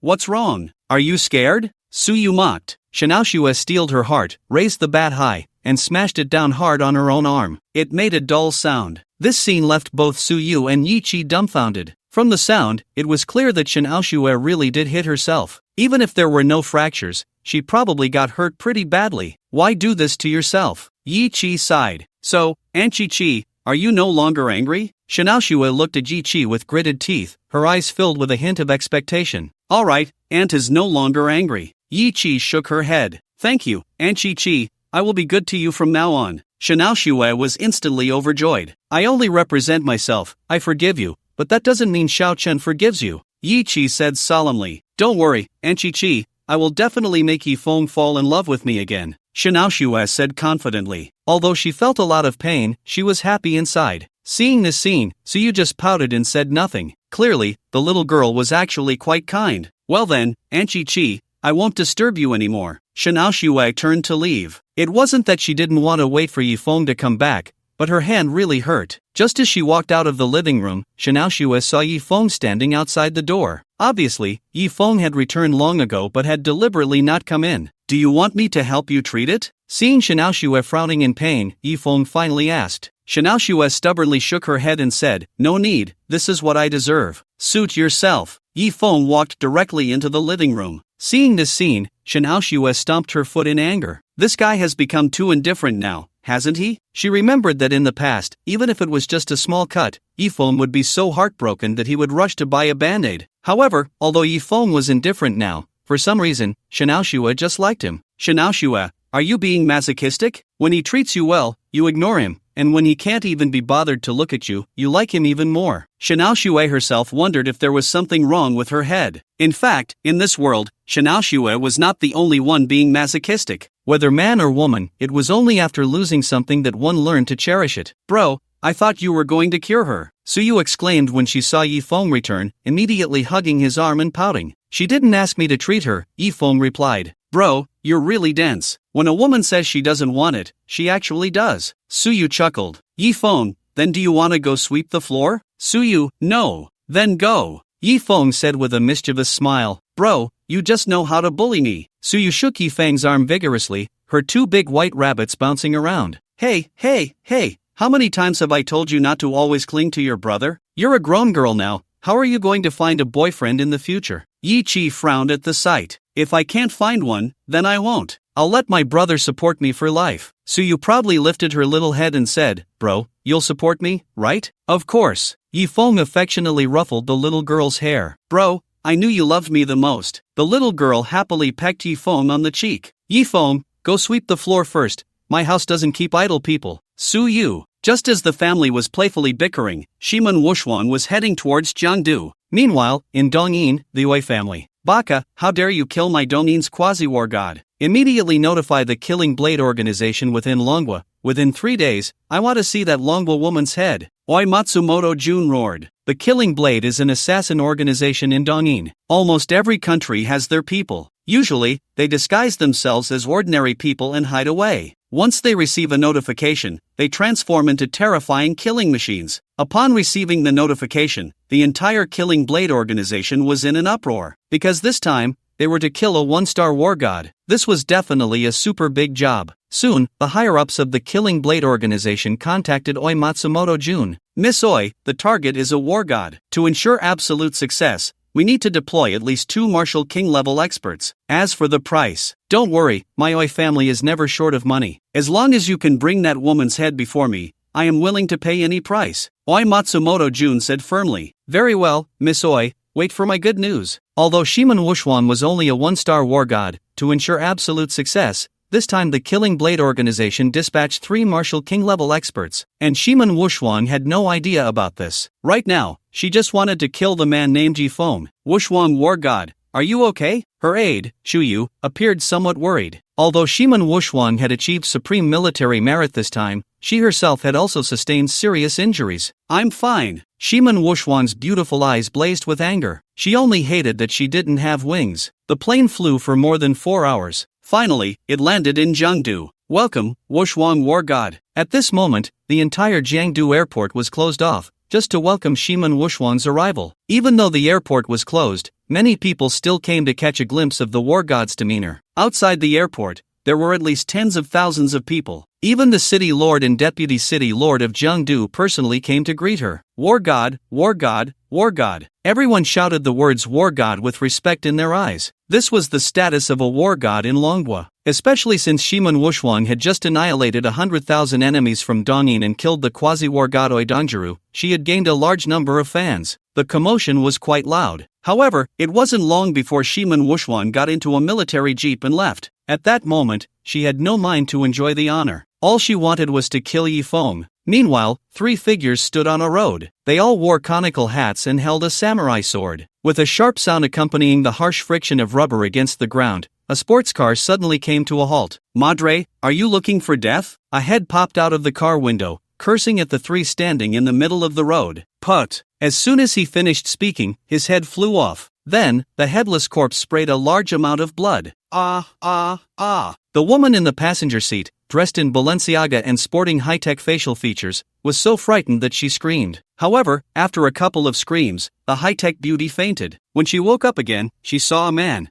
What's wrong? Are you scared?" Suyu mocked. Shinaoshua steeled her heart, raised the bat high, and smashed it down hard on her own arm. It made a dull sound. This scene left both Suyu and Yi Chi dumbfounded. From the sound, it was clear that Shinaoshua really did hit herself. Even if there were no fractures, she probably got hurt pretty badly. "Why do this to yourself?" Yi Chi sighed. "So, Aunt Chi, are you no longer angry?" Shinaoshua looked at Yi Chi with gritted teeth, her eyes filled with a hint of expectation. "All right, Aunt is no longer angry." Yi Chi shook her head. "Thank you, Aunt Chi, I will be good to you from now on." Shinaoshua was instantly overjoyed. "I only represent myself, I forgive you, but that doesn't mean Xiao Chen forgives you," Yi Chi said solemnly. "Don't worry, Aunt Chi, I will definitely make Yi Feng fall in love with me again," Shinaoshua said confidently. Although she felt a lot of pain, she was happy inside. Seeing this scene, Suyu just pouted and said nothing. Clearly, the little girl was actually quite kind. "Well then, Aunt Chi, I won't disturb you anymore." Shinaoshua turned to leave. It wasn't that she didn't want to wait for Yi Feng to come back, but her hand really hurt. Just as she walked out of the living room, Shinaoshua saw Yi Feng standing outside the door. Obviously, Yi Feng had returned long ago but had deliberately not come in. "Do you want me to help you treat it?" Seeing Shinaoshua frowning in pain, Yi Feng finally asked. Shinaoshua stubbornly shook her head and said, "No need, this is what I deserve. Suit yourself." Yi Feng walked directly into the living room. Seeing this scene, Shinaoshua stomped her foot in anger. This guy has become too indifferent now, hasn't he? She remembered that in the past, even if it was just a small cut, Yi Feng would be so heartbroken that he would rush to buy a band-aid. However, although Yi Feng was indifferent now, for some reason, Shinaoshua just liked him. "Shinaoshua, are you being masochistic? When he treats you well, you ignore him, and when he can't even be bothered to look at you, you like him even more." Shinaoshua herself wondered if there was something wrong with her head. In fact, in this world, Shinaoshua was not the only one being masochistic. Whether man or woman, it was only after losing something that one learned to cherish it. "Bro, I thought you were going to cure her," Suyu exclaimed when she saw Yi Feng return, immediately hugging his arm and pouting. "She didn't ask me to treat her," Yi Feng replied. "Bro, you're really dense. When a woman says she doesn't want it, she actually does." Suyu chuckled. "Yi Feng, then do you want to go sweep the floor?" Suyu, "No." "Then go." Yi Feng said with a mischievous smile. "Bro, you just know how to bully me." Suyu shook Yi Feng's arm vigorously, her two big white rabbits bouncing around. Hey, how many times have I told you not to always cling to your brother? You're a grown girl now, how are you going to find a boyfriend in the future?" Yi Chi frowned at the sight. "If I can't find one, then I won't. I'll let my brother support me for life." Suyu proudly lifted her little head and said, "Bro, you'll support me, right?" "Of course." Yi Feng affectionately ruffled the little girl's hair. "Bro, I knew you loved me the most." The little girl happily pecked Yi Feng on the cheek. "Yi Feng, go sweep the floor first. My house doesn't keep idle people." Suyu. Just as the family was playfully bickering, Shimun Wuxuan was heading towards Jiangdu. Meanwhile, in Dongyin, the Wei family. "Baka, how dare you kill my Dongnin's quasi-war god? Immediately notify the Killing Blade organization within Longwa. Within 3 days, I want to see that Longwa woman's head. Oi Matsumoto Jun roared. The Killing Blade is an assassin organization in Dongin. Almost every country has their people. Usually, they disguise themselves as ordinary people and hide away. Once they receive a notification, they transform into terrifying killing machines. Upon receiving the notification, the entire Killing Blade organization was in an uproar. Because this time, they were to kill a 1-star war god. This was definitely a super big job. Soon, the higher-ups of the Killing Blade organization contacted Oi Matsumoto Jun. Miss Oi, the target is a war god. To ensure absolute success, we need to deploy at least 2 Martial King-level experts. As for the price, don't worry, my Oi family is never short of money. As long as you can bring that woman's head before me, I am willing to pay any price. Oi Matsumoto Jun said firmly. Very well, Miss Oi, wait for my good news. Although Shiman Wuxuan was only a 1-star war god, to ensure absolute success, this time the Killing Blade organization dispatched 3 Martial King-level experts, and Shiman Wuxuan had no idea about this. Right now, she just wanted to kill the man named Ji Feng. Wuxuan war god, are you okay? Her aide, Shuyu, appeared somewhat worried. Although Shiman Wuxuan had achieved supreme military merit this time, she herself had also sustained serious injuries. I'm fine. Shiman Wuxuan's beautiful eyes blazed with anger. She only hated that she didn't have wings. The plane flew for more than 4 hours. Finally, it landed in Jiangdu. Welcome, Wuxuan war god. At this moment, the entire Jiangdu airport was closed off, just to welcome Shiman Wuxuan's arrival. Even though the airport was closed, many people still came to catch a glimpse of the war god's demeanor. Outside the airport, there were at least tens of thousands of people. Even the city lord and deputy city lord of Jiangdu personally came to greet her. War god, war god, war god. Everyone shouted the words war god with respect in their eyes. This was the status of a war god in Longwa. Especially since Shiman Wuxuan had just annihilated 100,000 enemies from Dongin and killed the quasi-war god Oidanjiru, she had gained a large number of fans. The commotion was quite loud. However, it wasn't long before Shiman Wuxuan got into a military jeep and left. At that moment, she had no mind to enjoy the honor. All she wanted was to kill Yi Feng. Meanwhile, 3 figures stood on a road. They all wore conical hats and held a samurai sword. With a sharp sound accompanying the harsh friction of rubber against the ground, a sports car suddenly came to a halt. Madre, are you looking for death? A head popped out of the car window, cursing at the 3 standing in the middle of the road. Put! As soon as he finished speaking, his head flew off. Then, the headless corpse sprayed a large amount of blood. Ah! The woman in the passenger seat, dressed in Balenciaga and sporting high-tech facial features, was so frightened that she screamed. However, after a couple of screams, the high-tech beauty fainted. When she woke up again, she saw a man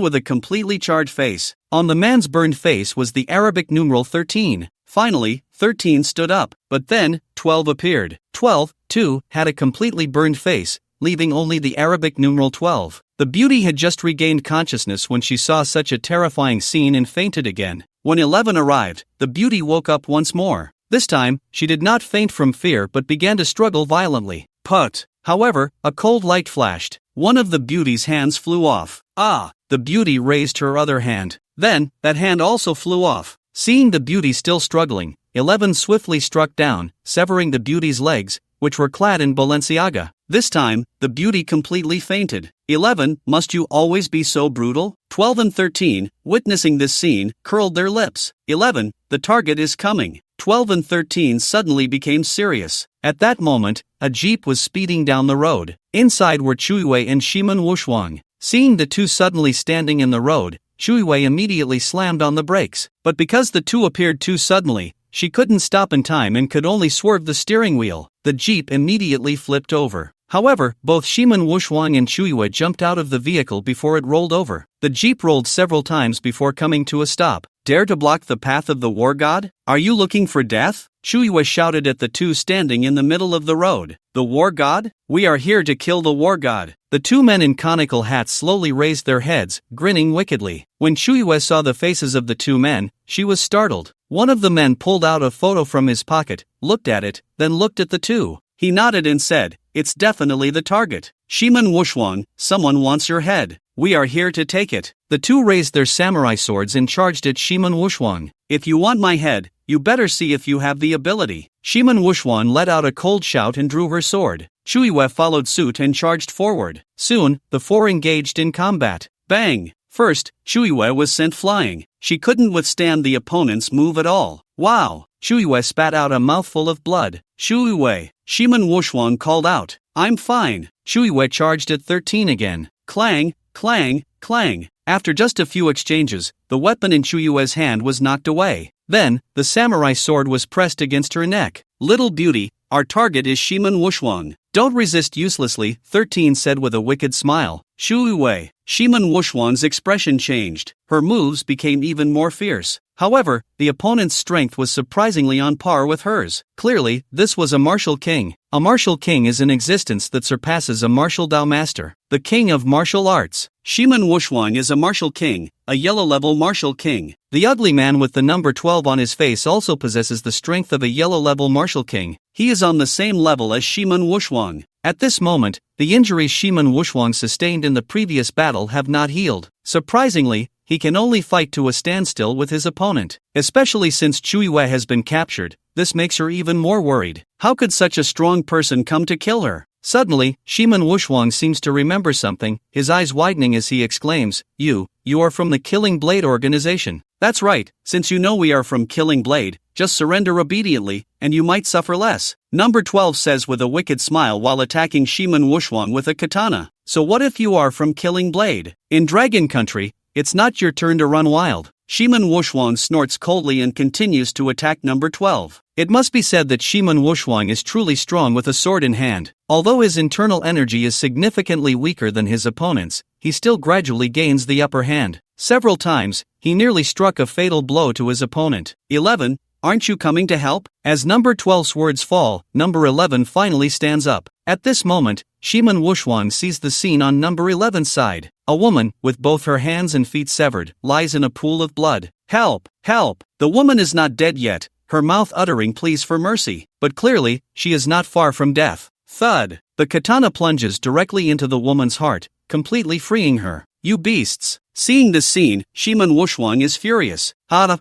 with a completely charred face. On the man's burned face was the Arabic numeral 13. Finally, 13 stood up, but then, 12 appeared. 12, too, had a completely burned face, leaving only the Arabic numeral 12. The beauty had just regained consciousness when she saw such a terrifying scene and fainted again. When 11 arrived, the beauty woke up once more. This time, she did not faint from fear but began to struggle violently. Put! However, a cold light flashed. One of the beauty's hands flew off. The beauty raised her other hand. Then, that hand also flew off. Seeing the beauty still struggling, 11 swiftly struck down, severing the beauty's legs, which were clad in Balenciaga. This time, the beauty completely fainted. 11, must you always be so brutal? 12 and 13, witnessing this scene, curled their lips. 11, the target is coming. 12 and 13 suddenly became serious. At that moment, a jeep was speeding down the road. Inside were Chuiwei and Shiman Wuxuan. Seeing the 2 suddenly standing in the road, Chuiwei immediately slammed on the brakes. But because the 2 appeared too suddenly, she couldn't stop in time and could only swerve the steering wheel. The jeep immediately flipped over. However, both Shiman Wuxuan and Chuiwei jumped out of the vehicle before it rolled over. The jeep rolled several times before coming to a stop. Dare to block the path of the war god? Are you looking for death? Chuiwei shouted at the 2 standing in the middle of the road. The war god? We are here to kill the war god. The 2 men in conical hats slowly raised their heads, grinning wickedly. When Chuiwei saw the faces of the 2 men, she was startled. One of the men pulled out a photo from his pocket, looked at it, then looked at the 2. He nodded and said, "It's definitely the target. Shiman Wuxuan, someone wants your head. We are here to take it." The 2 raised their samurai swords and charged at Shiman Wuxuan. "If you want my head, you better see if you have the ability." Shiman Wuxuan let out a cold shout and drew her sword. Chuiwei followed suit and charged forward. Soon, the 4 engaged in combat. Bang! First, Chuiwe was sent flying. She couldn't withstand the opponent's move at all. Wow! Chuiwe spat out a mouthful of blood. Chuiwe! Shiman Wuxuang called out. I'm fine. Chuiwe charged at 13 again. Clang, clang, clang. After just a few exchanges, the weapon in Chuiwe's hand was knocked away. Then, the samurai sword was pressed against her neck. Little beauty, our target is Shiman Wuxuang. Don't resist uselessly, 13 said with a wicked smile. Chuiwe. Shiman Wuxuang's expression changed. Her moves became even more fierce. However, the opponent's strength was surprisingly on par with hers. Clearly, this was a martial king. A martial king is an existence that surpasses a martial Dao master, the king of martial arts. Shiman Wuxuang is a martial king, a yellow-level martial king. The ugly man with the number 12 on his face also possesses the strength of a yellow-level martial king. He is on the same level as Shiman Wuxuang. At this moment, the injuries Shiman Wuxuang sustained in the previous battle have not healed. Surprisingly, he can only fight to a standstill with his opponent. Especially since Chuiwe has been captured, this makes her even more worried. How could such a strong person come to kill her? Suddenly, Shiman Wuxuang seems to remember something, his eyes widening as he exclaims, You are from the Killing Blade organization. That's right, since you know we are from Killing Blade, just surrender obediently, and you might suffer less. Number 12 says with a wicked smile while attacking Shiman Wuxuang with a katana. So what if you are from Killing Blade? In Dragon Country, it's not your turn to run wild. Shiman Wuxuang snorts coldly and continues to attack number 12. It must be said that Shiman Wuxuang is truly strong with a sword in hand. Although his internal energy is significantly weaker than his opponent's, he still gradually gains the upper hand. Several times, he nearly struck a fatal blow to his opponent. 11. Aren't you coming to help? As number 12's words fall, number 11 finally stands up. At this moment, Shiman Wuxuang sees the scene on number 11's side. A woman, with both her hands and feet severed, lies in a pool of blood. Help! Help! The woman is not dead yet, her mouth uttering pleas for mercy. But clearly, she is not far from death. Thud! The katana plunges directly into the woman's heart, completely freeing her. You beasts! Seeing this scene, Shiman Wuxuang is furious.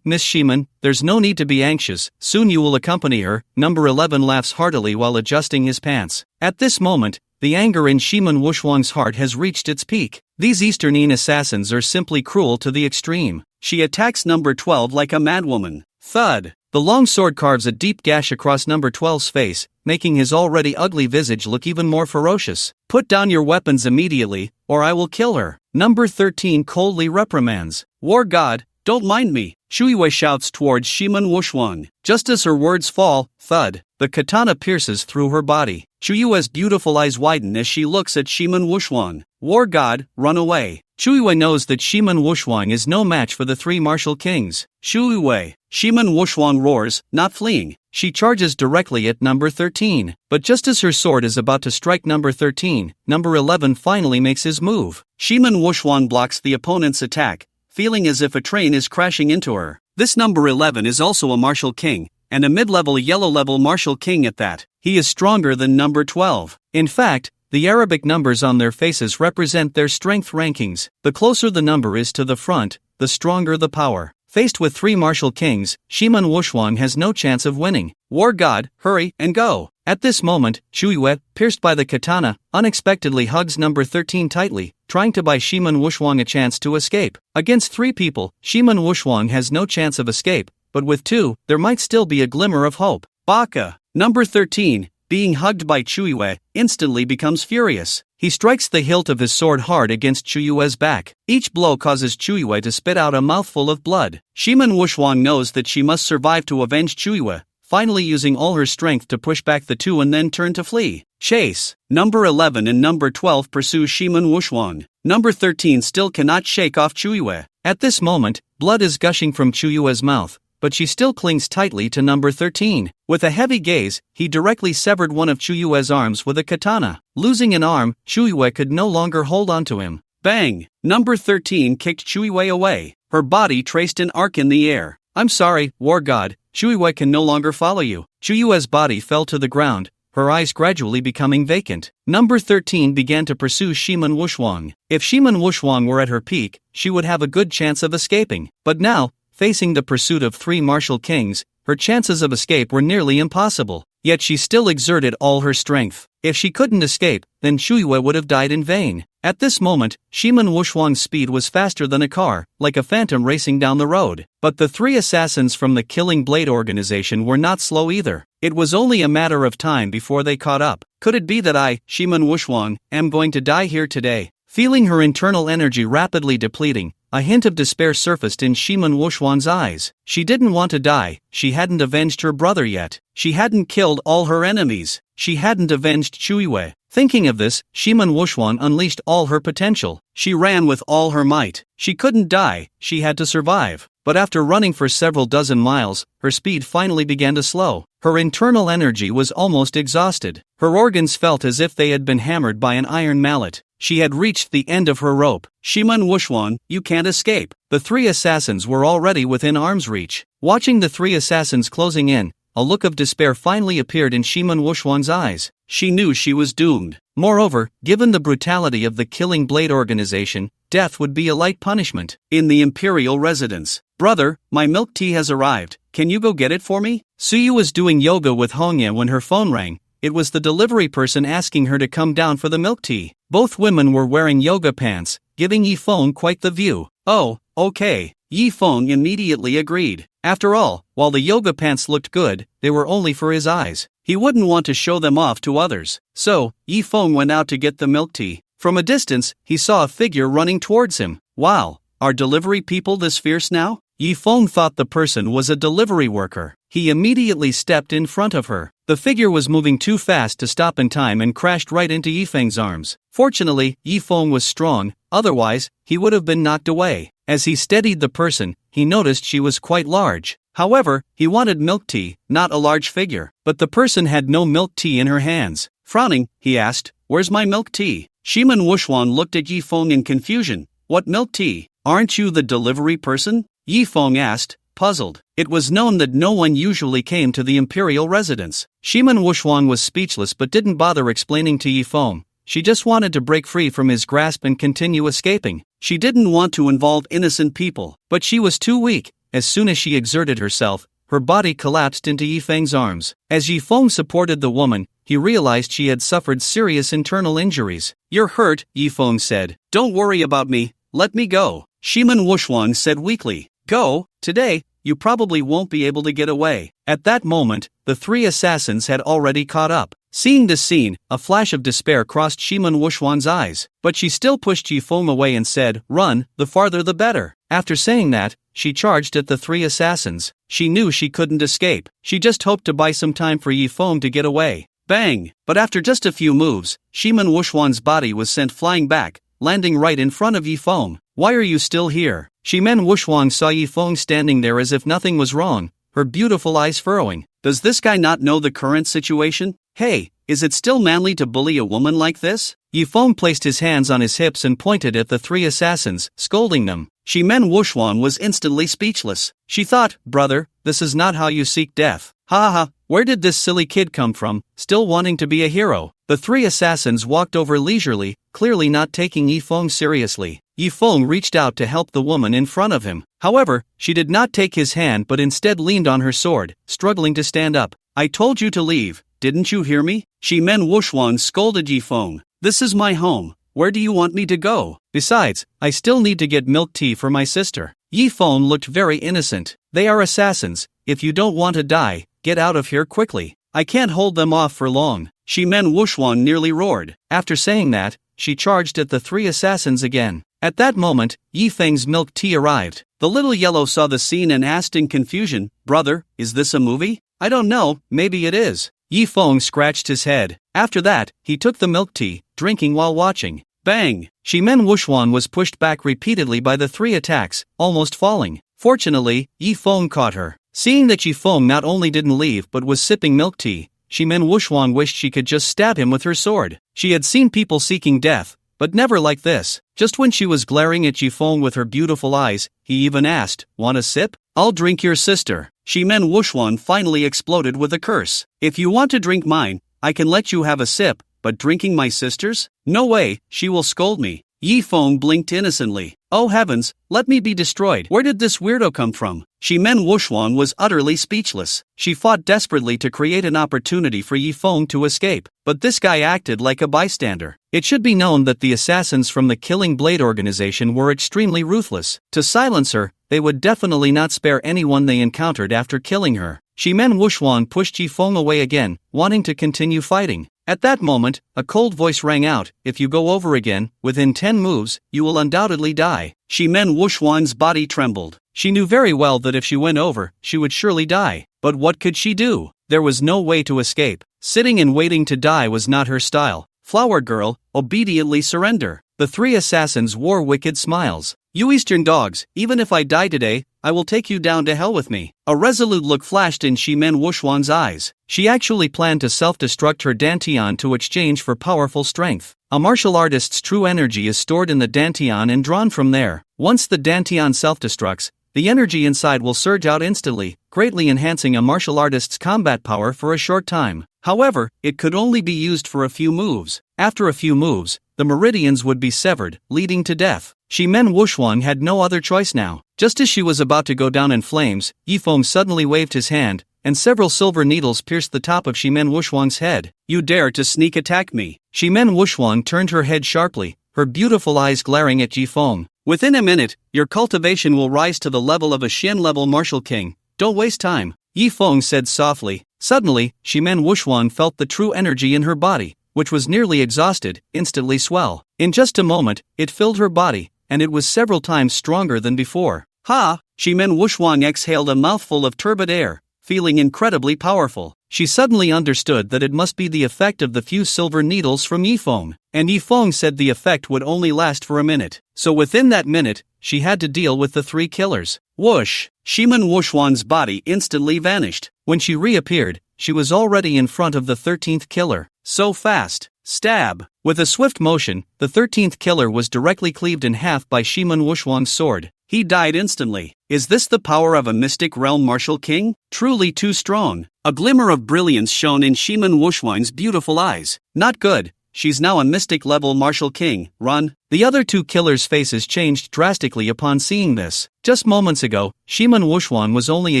Miss Shiman, there's no need to be anxious, soon you will accompany her. Number 11 laughs heartily while adjusting his pants. At this moment, the anger in Shiman Wuxuang's heart has reached its peak. These Easternine assassins are simply cruel to the extreme. She attacks number 12 like a madwoman. Thud! The long sword carves a deep gash across number 12's face, making his already ugly visage look even more ferocious. Put down your weapons immediately, or I will kill her. Number 13 coldly reprimands. War God, don't mind me. Chuiwe shouts towards Shiman Wuxuang. Just as her words fall, thud, the katana pierces through her body. Chuiwe's beautiful eyes widen as she looks at Shiman Wuxuang. War God, run away. Chuiwe knows that Shiman Wuxuang is no match for the three martial kings. Chuiwe. Shiman Wuxuang roars, not fleeing. She charges directly at number 13. But just as her sword is about to strike number 13, number 11 finally makes his move. Shiman Wuxuang blocks the opponent's attack, feeling as if a train is crashing into her. This number 11 is also a martial king, and a mid-level yellow-level martial king at that. He is stronger than number 12. In fact, the Arabic numbers on their faces represent their strength rankings. The closer the number is to the front, the stronger the power. Faced with three martial kings, Shiman Wuxuang has no chance of winning. War God, hurry and go. At this moment, Chuiwe, pierced by the katana, unexpectedly hugs number 13 tightly, trying to buy Shiman Wuxuang a chance to escape. Against three people, Shiman Wuxuang has no chance of escape, but with two, there might still be a glimmer of hope. Baka! Number 13, being hugged by Chuiwe, instantly becomes furious. He strikes the hilt of his sword hard against Chuiwe's back. Each blow causes Chuiwe to spit out a mouthful of blood. Shiman Wuxuang knows that she must survive to avenge Chuiwe, finally using all her strength to push back the two and then turn to flee. Chase! Number 11 and number 12 pursue Shiman Wuxuang. Number 13 still cannot shake off Chuiwe. At this moment, blood is gushing from Chuiwe's mouth, but she still clings tightly to number 13. With a heavy gaze, he directly severed one of Chuiwe's arms with a katana. Losing an arm, Chuiwe could no longer hold onto him. Bang! Number 13 kicked Chuiwe away. Her body traced an arc in the air. I'm sorry, War God, Chuiwe can no longer follow you. Chuiwe's body fell to the ground, her eyes gradually becoming vacant. Number 13 began to pursue Shiman Wuxuang. If Shiman Wuxuang were at her peak, she would have a good chance of escaping. But now, facing the pursuit of three martial kings, her chances of escape were nearly impossible. yet she still exerted all her strength. If she couldn't escape, then Shuiwei would have died in vain. At this moment, Shiman Wuxuang's speed was faster than a car, like a phantom racing down the road. But the three assassins from the Killing Blade organization were not slow either. It was only a matter of time before they caught up. Could it be that I, Shiman Wuxuang, am going to die here today? Feeling her internal energy rapidly depleting, a hint of despair surfaced in Shiman Wuxuang's eyes. She didn't want to die, she hadn't avenged her brother yet. She hadn't killed all her enemies. She hadn't avenged Shuiwei. Thinking of this, Shiman Wuxuang unleashed all her potential. She ran with all her might. She couldn't die, she had to survive. But after running for several dozen miles, her speed finally began to slow. Her internal energy was almost exhausted. Her organs felt as if they had been hammered by an iron mallet. She had reached the end of her rope. Shiman Wuxuang, you can't escape. The three assassins were already within arm's reach. Watching the three assassins closing in, a look of despair finally appeared in Shiman Wuxuang's eyes. She knew she was doomed. Moreover, given the brutality of the Killing Blade organization, death would be a light punishment. In the imperial residence. Brother, my milk tea has arrived. Can you go get it for me? Suyu was doing yoga with Hongya when her phone rang. It was the delivery person asking her to come down for the milk tea. Both women were wearing yoga pants, giving Yifeng quite the view. Oh, okay. Yifeng immediately agreed. After all, while the yoga pants looked good, they were only for his eyes. He wouldn't want to show them off to others. So, Yifeng went out to get the milk tea. From a distance, he saw a figure running towards him. Wow, are delivery people this fierce now? Yifeng thought the person was a delivery worker. He immediately stepped in front of her. The figure was moving too fast to stop in time and crashed right into Yifeng's arms. Fortunately, Yifeng was strong, otherwise, he would have been knocked away. As he steadied the person, he noticed she was quite large. However, he wanted milk tea, not a large figure. But the person had no milk tea in her hands. Frowning, he asked, "Where's my milk tea?" Shiman Wuxuang looked at Yifeng in confusion. "What milk tea? Aren't you the delivery person?" Yifeng asked, puzzled. It was known that no one usually came to the imperial residence. Shiman Wuxuang was speechless but didn't bother explaining to Yifeng. She just wanted to break free from his grasp and continue escaping. She didn't want to involve innocent people, but she was too weak. As soon as she exerted herself, her body collapsed into Yifeng's arms. As Yifeng supported the woman, he realized she had suffered serious internal injuries. "You're hurt," Yifeng said. "Don't worry about me, let me go." Shiman Wuxuang said weakly. "Go? Today, you probably won't be able to get away." At that moment, the three assassins had already caught up. Seeing this scene, a flash of despair crossed Shiman Wuxuang's eyes, but she still pushed Yifeng away and said, "Run, the farther the better." After saying that, she charged at the three assassins. She knew she couldn't escape. She just hoped to buy some time for Yifeng to get away. Bang! But after just a few moves, Shiman Wuxuang's body was sent flying back, landing right in front of Yifeng. "Why are you still here?" Shiman Wuxuang saw Yifeng standing there as if nothing was wrong, her beautiful eyes furrowing. Does this guy not know the current situation? Hey, is it still manly to bully a woman like this? Yifeng placed his hands on his hips and pointed at the three assassins, scolding them. Shiman Wuxuang was instantly speechless. She thought, "Brother, this is not how you seek death. Ha ha, where did this silly kid come from, still wanting to be a hero?" The three assassins walked over leisurely, clearly not taking Yifeng seriously. Yifeng reached out to help the woman in front of him. However, she did not take his hand but instead leaned on her sword, struggling to stand up. "I told you to leave, didn't you hear me?" Shiman Wuxuang scolded Yifeng. "This is my home. Where do you want me to go? Besides, I still need to get milk tea for my sister." Yifeng looked very innocent. "They are assassins. If you don't want to die, get out of here quickly. I can't hold them off for long." Shiman Wuxuang nearly roared. After saying that, she charged at the three assassins again. At that moment, Yifeng's milk tea arrived. The little yellow saw the scene and asked in confusion, "Brother, is this a movie?" "I don't know, maybe it is." Yifeng scratched his head. After that, he took the milk tea, drinking while watching. Bang! Shiman Wuxuang was pushed back repeatedly by the three attacks, almost falling. Fortunately, Yifeng caught her. Seeing that Yifeng not only didn't leave but was sipping milk tea, Shiman Wuxuang wished she could just stab him with her sword. She had seen people seeking death, but never like this. Just when she was glaring at Yifeng with her beautiful eyes, he even asked, "Want a sip? I'll drink your sister." Shiman Wuxuang finally exploded with a curse. "If you want to drink mine, I can let you have a sip, but drinking my sister's? No way, she will scold me." Yi Feng blinked innocently. Oh heavens, let me be destroyed. Where did this weirdo come from? Shimen Wuxuan was utterly speechless. She fought desperately to create an opportunity for Yi Feng to escape, but this guy acted like a bystander. It should be known that the assassins from the Killing Blade organization were extremely ruthless. To silence her, they would definitely not spare anyone they encountered after killing her. Shimen Wuxuan pushed Yi Feng away again, wanting to continue fighting. At that moment, a cold voice rang out, if you go over again, within 10 moves, you will undoubtedly die. Shimen Wuxuan's body trembled. She knew very well that if she went over, she would surely die. But what could she do? There was no way to escape. Sitting and waiting to die was not her style. Flower girl, obediently surrender. The three assassins wore wicked smiles. You Eastern dogs, even if I die today, I will take you down to hell with me. A resolute look flashed in Shimen Wuxuan's eyes. She actually planned to self-destruct her dantian to exchange for powerful strength. A martial artist's true energy is stored in the dantian and drawn from there. Once the dantian self-destructs, the energy inside will surge out instantly, greatly enhancing a martial artist's combat power for a short time. However, it could only be used for a few moves. After a few moves, the meridians would be severed, leading to death. Shimen Wuxuan had no other choice now. Just as she was about to go down in flames, Yi Feng suddenly waved his hand, and several silver needles pierced the top of Shimen Wuxuan's head. You dare to sneak attack me? Shimen Wuxuan turned her head sharply, her beautiful eyes glaring at Yi Feng. Within a minute, your cultivation will rise to the level of a Shen-level martial king. Don't waste time, Yi Feng said softly. Suddenly, Shimen Wuxuan felt the true energy in her body, which was nearly exhausted, instantly swell. In just a moment, it filled her body, and it was several times stronger than before. Ha! Shimen Wuxuan exhaled a mouthful of turbid air, feeling incredibly powerful. She suddenly understood that it must be the effect of the few silver needles from Yi Feng, and Yi Feng said the effect would only last for a minute. So within that minute, she had to deal with the three killers. Whoosh! Shimen Wuxuan's body instantly vanished. When she reappeared, she was already in front of the 13th killer. So fast! Stab! With a swift motion, the 13th killer was directly cleaved in half by Shimen Wuxuan's sword. He died instantly. Is this the power of a mystic realm martial king? Truly too strong. A glimmer of brilliance shone in Shimen Wuxuan's beautiful eyes. Not good. She's now a mystic level martial king. Run. The other two killers' faces changed drastically upon seeing this. Just moments ago, Shimen Wuxuan was only a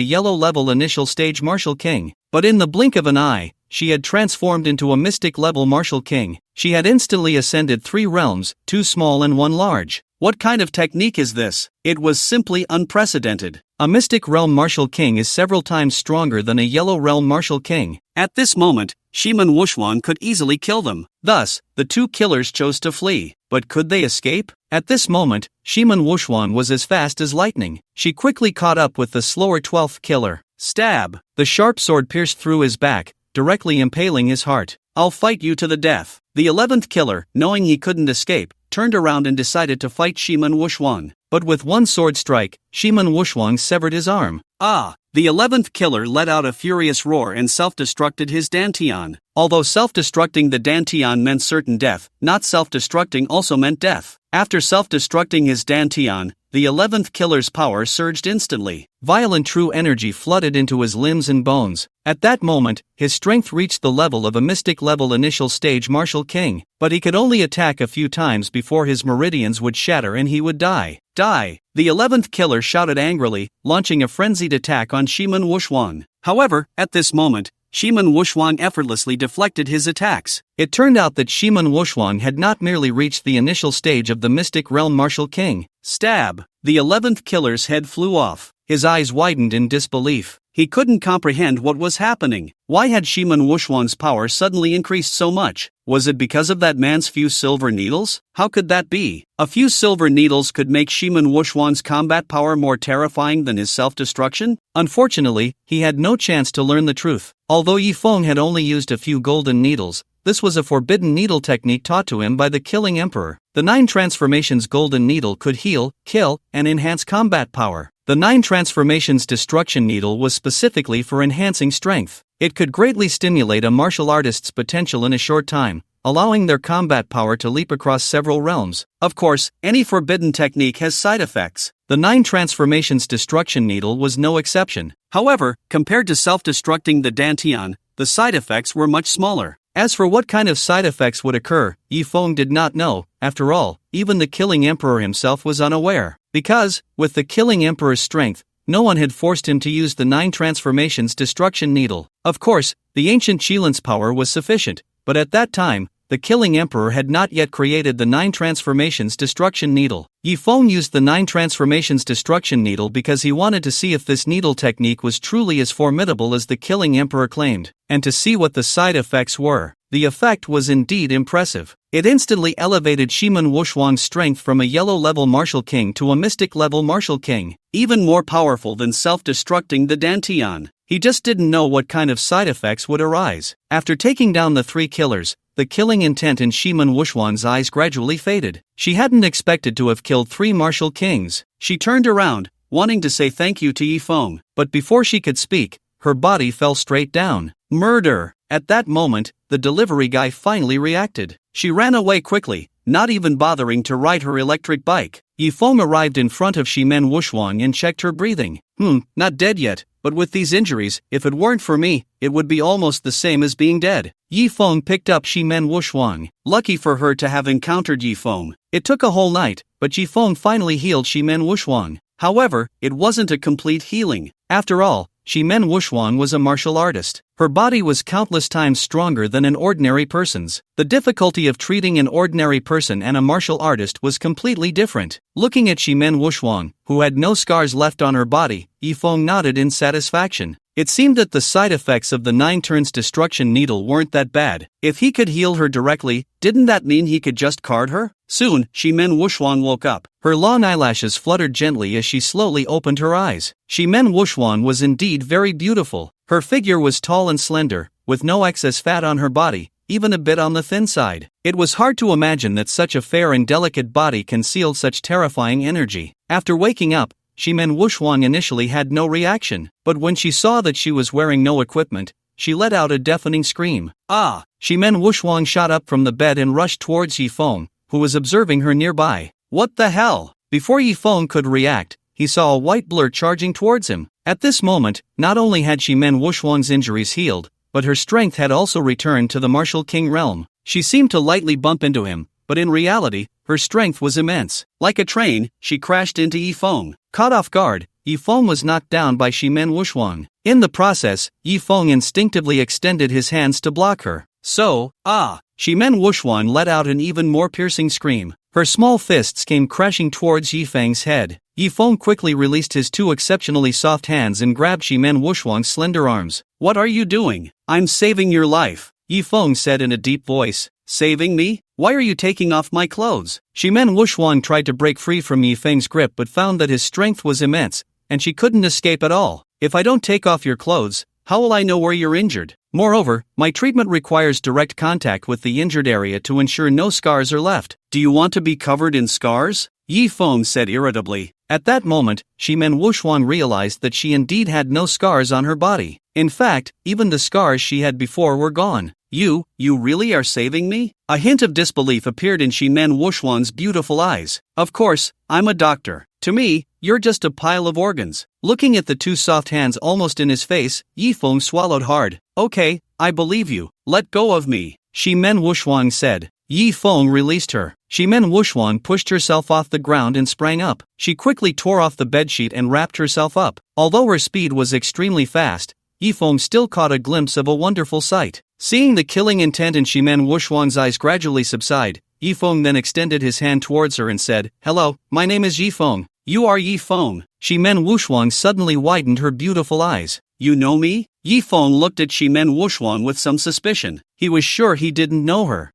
yellow level initial stage martial king. But in the blink of an eye, she had transformed into a mystic level martial king. She had instantly ascended 3 realms, 2 small and 1 large. What kind of technique is this? It was simply unprecedented. A mystic realm martial king is several times stronger than a yellow realm martial king. At this moment, Shimen Wuxuan could easily kill them. Thus, the two killers chose to flee. But could they escape? At this moment, Shimen Wuxuan was as fast as lightning. She quickly caught up with the slower 12th killer. Stab! The sharp sword pierced through his back, directly impaling his heart. I'll fight you to the death. The 11th killer, knowing he couldn't escape, turned around and decided to fight Shimen Wuxuan. But with one sword strike, Shimen Wuxuan severed his arm. Ah! The 11th killer let out a furious roar and self-destructed his dantian. Although self-destructing the dantian meant certain death, not self-destructing also meant death. After self-destructing his dantian, the 11th killer's power surged instantly. Violent true energy flooded into his limbs and bones. At that moment, his strength reached the level of a mystic level initial stage martial king, but he could only attack a few times before his meridians would shatter and he would die. Die! The 11th killer shouted angrily, launching a frenzied attack on Shimen Wuxuan. However, at this moment, Shimen Wuxuan effortlessly deflected his attacks. It turned out that Shimen Wuxuan had not merely reached the initial stage of the mystic realm martial king. Stab! The 11th killer's head flew off. His eyes widened in disbelief. He couldn't comprehend what was happening. Why had Shimen Wuxuan's power suddenly increased so much? Was it because of that man's few silver needles? How could that be? A few silver needles could make Shimen Wuxuan's combat power more terrifying than his self-destruction? Unfortunately, he had no chance to learn the truth. Although Yi Feng had only used a few golden needles, this was a forbidden needle technique taught to him by the Killing Emperor. The 9 transformations golden needle could heal, kill, and enhance combat power. The 9 transformations destruction needle was specifically for enhancing strength. It could greatly stimulate a martial artist's potential in a short time, allowing their combat power to leap across several realms. Of course, any forbidden technique has side effects. The 9 transformations destruction needle was no exception. However, compared to self-destructing the dantian, the side effects were much smaller. As for what kind of side effects would occur, Yi Feng did not know. After all, even the killing emperor himself was unaware. Because, with the killing emperor's strength, no one had forced him to use the 9 transformations destruction needle. Of course, the ancient Qilin's power was sufficient, but at that time, the killing emperor had not yet created the 9 transformations destruction needle. Yi Feng used the 9 transformations destruction needle because he wanted to see if this needle technique was truly as formidable as the killing emperor claimed, and to see what the side effects were. The effect was indeed impressive. It instantly elevated Shimen Wushuang's strength from a yellow-level martial king to a mystic-level martial king, even more powerful than self-destructing the Dantian. He just didn't know what kind of side effects would arise. After taking down the 3 killers, the killing intent in Shimen Wushuang's eyes gradually faded. She hadn't expected to have killed 3 martial kings. She turned around, wanting to say thank you to Yi Feng, but before she could speak, her body fell straight down. Murder! At that moment, the delivery guy finally reacted. She ran away quickly, not even bothering to ride her electric bike. Yi Feng arrived in front of Shimen Wushuang and checked her breathing. Not dead yet, but with these injuries, if it weren't for me, it would be almost the same as being dead. Yi Feng picked up Shimen Wushuang. Lucky for her to have encountered Yi Feng. It took a whole night, but Yi Feng finally healed Shimen Wushuang. However, it wasn't a complete healing. After all, Shimen Wushuang was a martial artist. Her body was countless times stronger than an ordinary person's. The difficulty of treating an ordinary person and a martial artist was completely different. Looking at Shimen Wushuang, who had no scars left on her body, Yi Feng nodded in satisfaction. It seemed that the side effects of the 9 turns destruction needle weren't that bad. If he could heal her directly, didn't that mean he could just card her? Soon, Shimen Wushuang woke up. Her long eyelashes fluttered gently as she slowly opened her eyes. Shimen Wushuang was indeed very beautiful. Her figure was tall and slender, with no excess fat on her body, even a bit on the thin side. It was hard to imagine that such a fair and delicate body concealed such terrifying energy. After waking up, Shimen Wushuang initially had no reaction, but when she saw that she was wearing no equipment, she let out a deafening scream. Ah! Shimen Wushuang shot up from the bed and rushed towards Yi Feng, who was observing her nearby. What the hell? Before Yi Feng could react, he saw a white blur charging towards him. At this moment, not only had Shimen Wushuang's injuries healed, but her strength had also returned to the martial king realm. She seemed to lightly bump into him, but in reality, her strength was immense. Like a train, she crashed into Yi Feng. Caught off guard, Yi Feng was knocked down by Shimen Wushuang. In the process, Yi Feng instinctively extended his hands to block her. Shimen Wushuang let out an even more piercing scream. Her small fists came crashing towards Yi Feng's head. Yi Feng quickly released his 2 exceptionally soft hands and grabbed Shimen Wushuang's slender arms. What are you doing? I'm saving your life, Yi Feng said in a deep voice. Saving me? Why are you taking off my clothes? Shimen Wushuang tried to break free from Yi Feng's grip but found that his strength was immense, and she couldn't escape at all. If I don't take off your clothes, how will I know where you're injured? Moreover, my treatment requires direct contact with the injured area to ensure no scars are left. Do you want to be covered in scars? Yi Feng said irritably. At that moment, Shimen Wushuang realized that she indeed had no scars on her body. In fact, even the scars she had before were gone. You really are saving me? A hint of disbelief appeared in Shimen Wushuang's beautiful eyes. Of course, I'm a doctor. To me, you're just a pile of organs. Looking at the 2 soft hands almost in his face, Yi Feng swallowed hard. Okay, I believe you. Let go of me, Shimen Wushuang said. Yi Feng released her. Shimen Wushuang pushed herself off the ground and sprang up. She quickly tore off the bedsheet and wrapped herself up. Although her speed was extremely fast, Yi Feng still caught a glimpse of a wonderful sight. Seeing the killing intent in Shimen Wushuang's eyes gradually subside, Yi Feng then extended his hand towards her and said, "Hello, my name is Yi Feng. You are Yi Feng." Shimen Wushuang suddenly widened her beautiful eyes. You know me? Yi Feng looked at Shimen Wushuang with some suspicion. He was sure he didn't know her.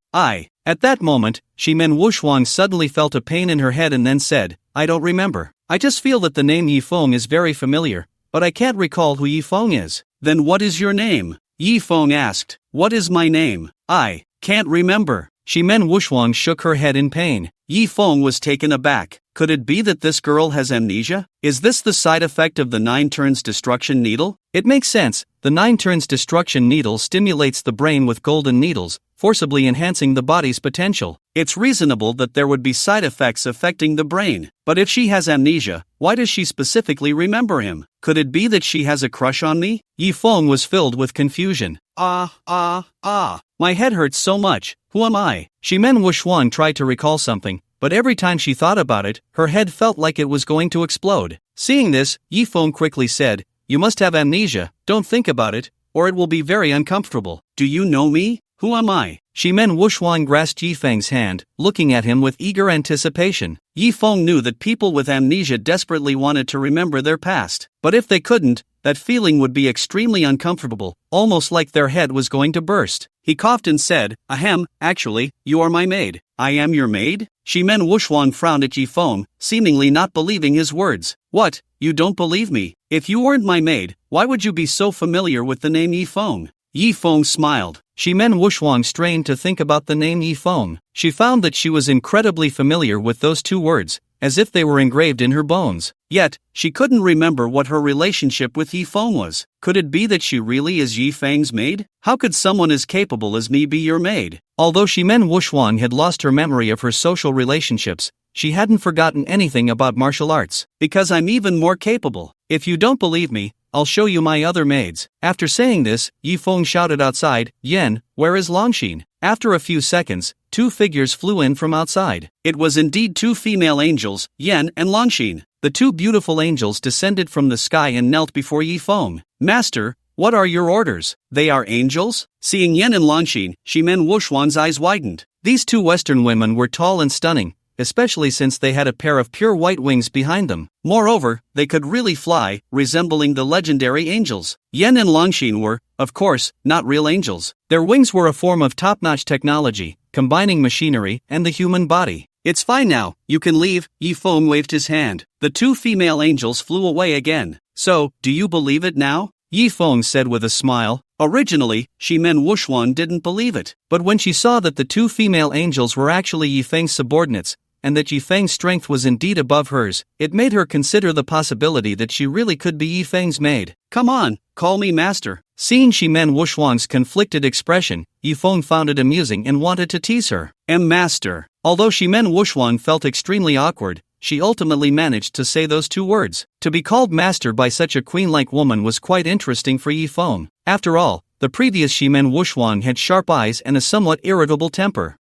At that moment, Shimen Wushuang suddenly felt a pain in her head and then said, I don't remember. I just feel that the name Yi Feng is very familiar, but I can't recall who Yi Feng is. Then what is your name? Yi Feng asked. What is my name? I can't remember. Shimen Wushuang shook her head in pain. Yi Feng was taken aback. Could it be that this girl has amnesia? Is this the side effect of the 9 turns destruction needle? It makes sense. The 9 turns destruction needle stimulates the brain with golden needles, forcibly enhancing the body's potential. It's reasonable that there would be side effects affecting the brain. But if she has amnesia, why does she specifically remember him? Could it be that she has a crush on me? Yifeng was filled with confusion. My head hurts so much. Who am I? Shimen Wuxuan tried to recall something, but every time she thought about it, her head felt like it was going to explode. Seeing this, Yifeng quickly said, "You must have amnesia, don't think about it, or it will be very uncomfortable." "Do you know me? Who am I?" Shimen Wuxuan grasped Yifeng's hand, looking at him with eager anticipation. Yifeng knew that people with amnesia desperately wanted to remember their past, but if they couldn't, that feeling would be extremely uncomfortable, almost like their head was going to burst. He coughed and said, "Ahem, actually, you are my maid." "I am your maid?" Shimen Wuxuan frowned at Yifeng, seemingly not believing his words. "What, you don't believe me? If you weren't my maid, why would you be so familiar with the name Yifeng?" Yifeng smiled. Shimen Wuxuan strained to think about the name Yifeng. She found that she was incredibly familiar with those two words, as if they were engraved in her bones. Yet, she couldn't remember what her relationship with Yifeng was. Could it be that she really is Yifeng's maid? How could someone as capable as me be your maid? Although Shimen Wuxuan had lost her memory of her social relationships, she hadn't forgotten anything about martial arts. "Because I'm even more capable. If you don't believe me, I'll show you my other maids." After saying this, Yifeng shouted outside, "Yen, where is Longxin?" After a few seconds, two figures flew in from outside. It was indeed two female angels, Yen and Longxin. The two beautiful angels descended from the sky and knelt before Yifeng. "Master, what are your orders?" "They are angels?" Seeing Yen and Longxin, Shimen Wuxuan's eyes widened. These two Western women were tall and stunning, especially since they had a pair of pure white wings behind them. Moreover, they could really fly, resembling the legendary angels. Yen and Longxin were, of course, not real angels. Their wings were a form of top-notch technology, combining machinery and the human body. "It's fine now, you can leave," Yifeng waved his hand. The two female angels flew away again. "So, do you believe it now?" Yifeng said with a smile. Originally, Shimen Wuxuan didn't believe it, but when she saw that the two female angels were actually Yifeng's subordinates, and that Yifeng's strength was indeed above hers, it made her consider the possibility that she really could be Yifeng's maid. "Come on, call me master." Seeing Shimen Wuxuan's conflicted expression, Yifeng found it amusing and wanted to tease her. Master." Although Shimen Wuxuan felt extremely awkward, she ultimately managed to say those two words. To be called master by such a queen-like woman was quite interesting for Yifeng. After all, the previous Shimen Wuxuan had sharp eyes and a somewhat irritable temper.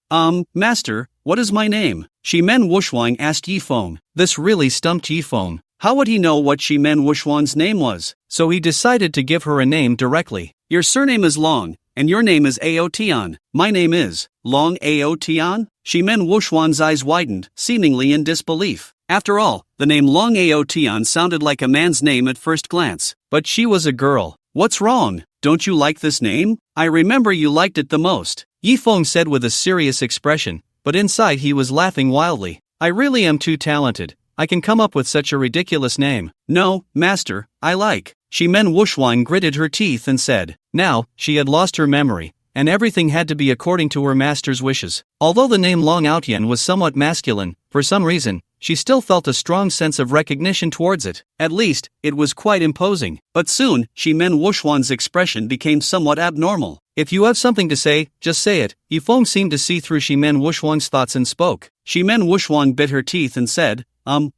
Master, what is my name?" Shimen Wuxuan asked Yifeng. This really stumped Yifeng. How would he know what Shimen Wuxuan's name was? So he decided to give her a name directly. "Your surname is Long, and your name is Aotian. My name is Long Aotian?" Shimen Wuxuan's eyes widened, seemingly in disbelief. After all, the name Long Aotian sounded like a man's name at first glance. But she was a girl. "What's wrong? Don't you like this name? I remember you liked it the most," Yifeng said with a serious expression, but inside he was laughing wildly. "I really am too talented. I can come up with such a ridiculous name." "No, master, I like." Shimen Wuxuan gritted her teeth and said. Now, she had lost her memory, and everything had to be according to her master's wishes. Although the name Long Aotian was somewhat masculine, for some reason, she still felt a strong sense of recognition towards it. At least, it was quite imposing. But soon, Shimen Wuxuan's expression became somewhat abnormal. "If you have something to say, just say it." Yifeng seemed to see through Shimen Wuxuan's thoughts and spoke. Shimen Wuxuan bit her teeth and said,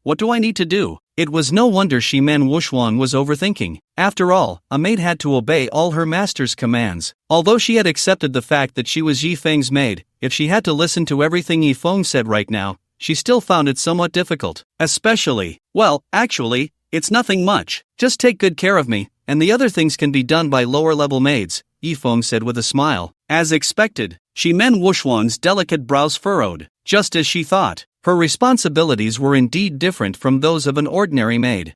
What do I need to do?" It was no wonder Shimen Wuxuan was overthinking. After all, a maid had to obey all her master's commands. Although she had accepted the fact that she was Yifeng's maid, if she had to listen to everything Yifeng said right now, she still found it somewhat difficult. Especially, well, actually, it's nothing much. Just take good care of me, and the other things can be done by lower-level maids, Yifeng said with a smile. As expected, Shimen Wuxuan's delicate brows furrowed. Just as she thought, her responsibilities were indeed different from those of an ordinary maid.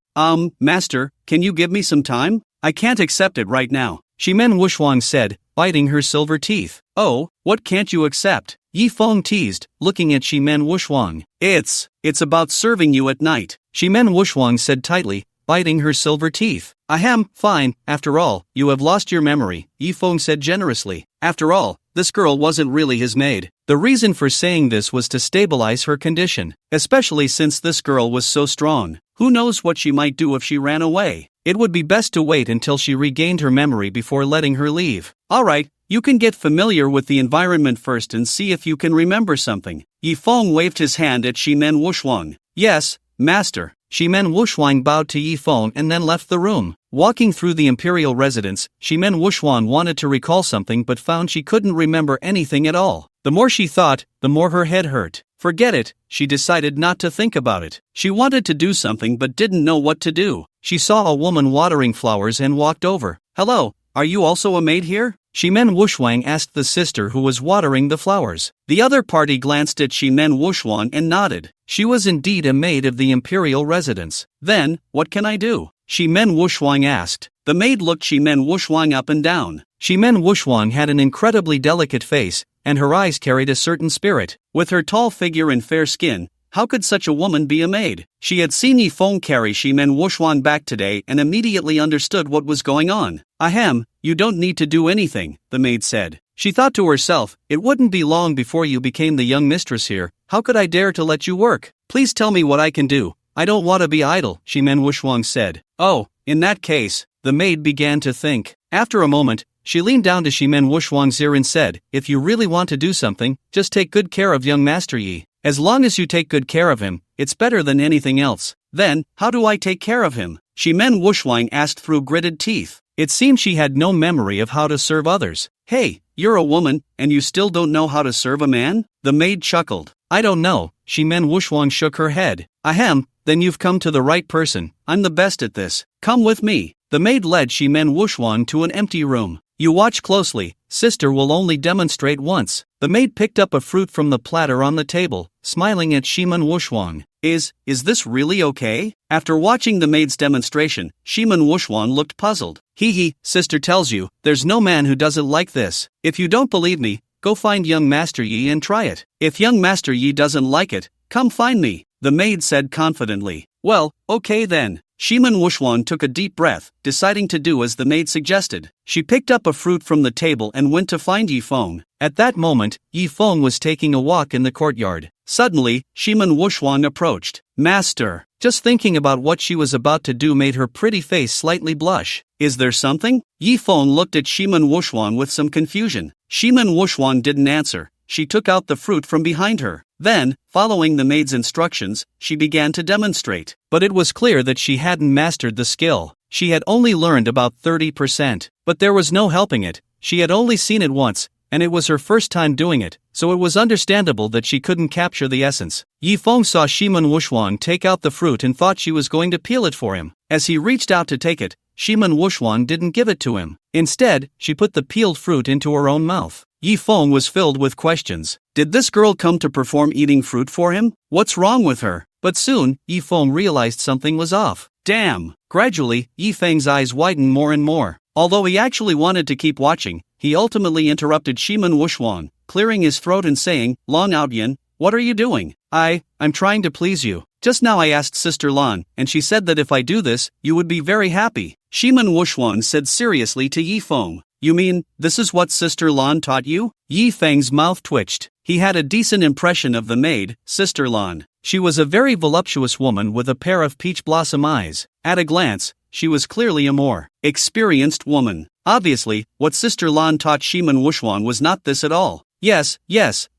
Master, can you give me some time? I can't accept it right now," Shimen Wuxuan said, biting her silver teeth. "Oh, what can't you accept?" Yifeng teased, looking at Shimen Wuxuan. It's about serving you at night," Shimen Wuxuan said tightly, biting her silver teeth. "Ahem, fine, after all, you have lost your memory," Yifeng said generously. After all, this girl wasn't really his maid. The reason for saying this was to stabilize her condition, especially since this girl was so strong. Who knows what she might do if she ran away? It would be best to wait until she regained her memory before letting her leave. "Alright, You can get familiar with the environment first and see if you can remember something. Yi Feng waved his hand at Shimen Wushuang. Yes, master. Shimen Wushuang bowed to Yi Feng and then left the room. Walking through the imperial residence, Shimen Wushuang wanted to recall something but found she couldn't remember anything at all. The more she thought, the more her head hurt. Forget it, she decided not to think about it. She wanted to do something but didn't know what to do. She saw a woman watering flowers and walked over. Hello, are you also a maid here? Shimen Wushuang asked the sister who was watering the flowers. The other party glanced at Shimen Wushuang and nodded. She was indeed a maid of the imperial residence. Then, what can I do? Shimen Wushuang asked. The maid looked Shimen Wushuang up and down. Shimen Wushuang had an incredibly delicate face, and her eyes carried a certain spirit. With her tall figure and fair skin, how could such a woman be a maid? She had seen Yi Feng carry Shimen Wushuang back today and immediately understood what was going on. Ahem, you don't need to do anything, the maid said. She thought to herself, it wouldn't be long before you became the young mistress here. How could I dare to let you work? Please tell me what I can do. I don't want to be idle, Shimen Wushuang said. Oh, in that case, the maid began to think. After a moment, she leaned down to Shimen Wushuang's ear and said, if you really want to do something, just take good care of young Master Yi. As long as you take good care of him, it's better than anything else. Then, how do I take care of him? Shimen Wushuang asked through gritted teeth. It seemed she had no memory of how to serve others. Hey, you're a woman, and you still don't know how to serve a man? The maid chuckled. I don't know, Shimen Wushuang shook her head. Ahem, then you've come to the right person. I'm the best at this. Come with me. The maid led Shimen Wushuang to an empty room. You watch closely, sister will only demonstrate once. The maid picked up a fruit from the platter on the table, smiling at Shimen Wushuang. Is this really okay? After watching the maid's demonstration, Shimen Wushuang looked puzzled. Hee, sister tells you, there's no man who does it like this. If you don't believe me, go find young Master Yi and try it. If young Master Yi doesn't like it, come find me, the maid said confidently. Well, okay then. Shimen Wushuang took a deep breath, deciding to do as the maid suggested. She picked up a fruit from the table and went to find Yi Feng. At that moment, Yi Feng was taking a walk in the courtyard. Suddenly, Shimen Wushuang approached. Master. Just thinking about what she was about to do made her pretty face slightly blush. Is there something? Yi Feng looked at Shimen Wushuang with some confusion. Shimen Wushuang didn't answer. She took out the fruit from behind her. Then, following the maid's instructions, she began to demonstrate. But it was clear that she hadn't mastered the skill. She had only learned about 30%. But there was no helping it. She had only seen it once, and it was her first time doing it, so it was understandable that she couldn't capture the essence. Yi Feng saw Shimen Wushuang take out the fruit and thought she was going to peel it for him. As he reached out to take it, Shimen Wushuang didn't give it to him. Instead, she put the peeled fruit into her own mouth. Yi Feng was filled with questions. Did this girl come to perform eating fruit for him? What's wrong with her? But soon, Yi Feng realized something was off. Damn! Gradually, Yi Feng's eyes widened more and more. Although he actually wanted to keep watching, he ultimately interrupted Shimen Wushuang, clearing his throat and saying, Lan Outyin, what are you doing? I'm trying to please you. Just now I asked Sister Lan, and she said that if I do this, you would be very happy. Shimen Wushuang said seriously to Yi Feng. You mean, this is what Sister Lan taught you? Yi Feng's mouth twitched. He had a decent impression of the maid, Sister Lan. She was a very voluptuous woman with a pair of peach blossom eyes. At a glance, she was clearly a more experienced woman. Obviously, what Sister Lan taught Shimen Wushuang was not this at all. Yes,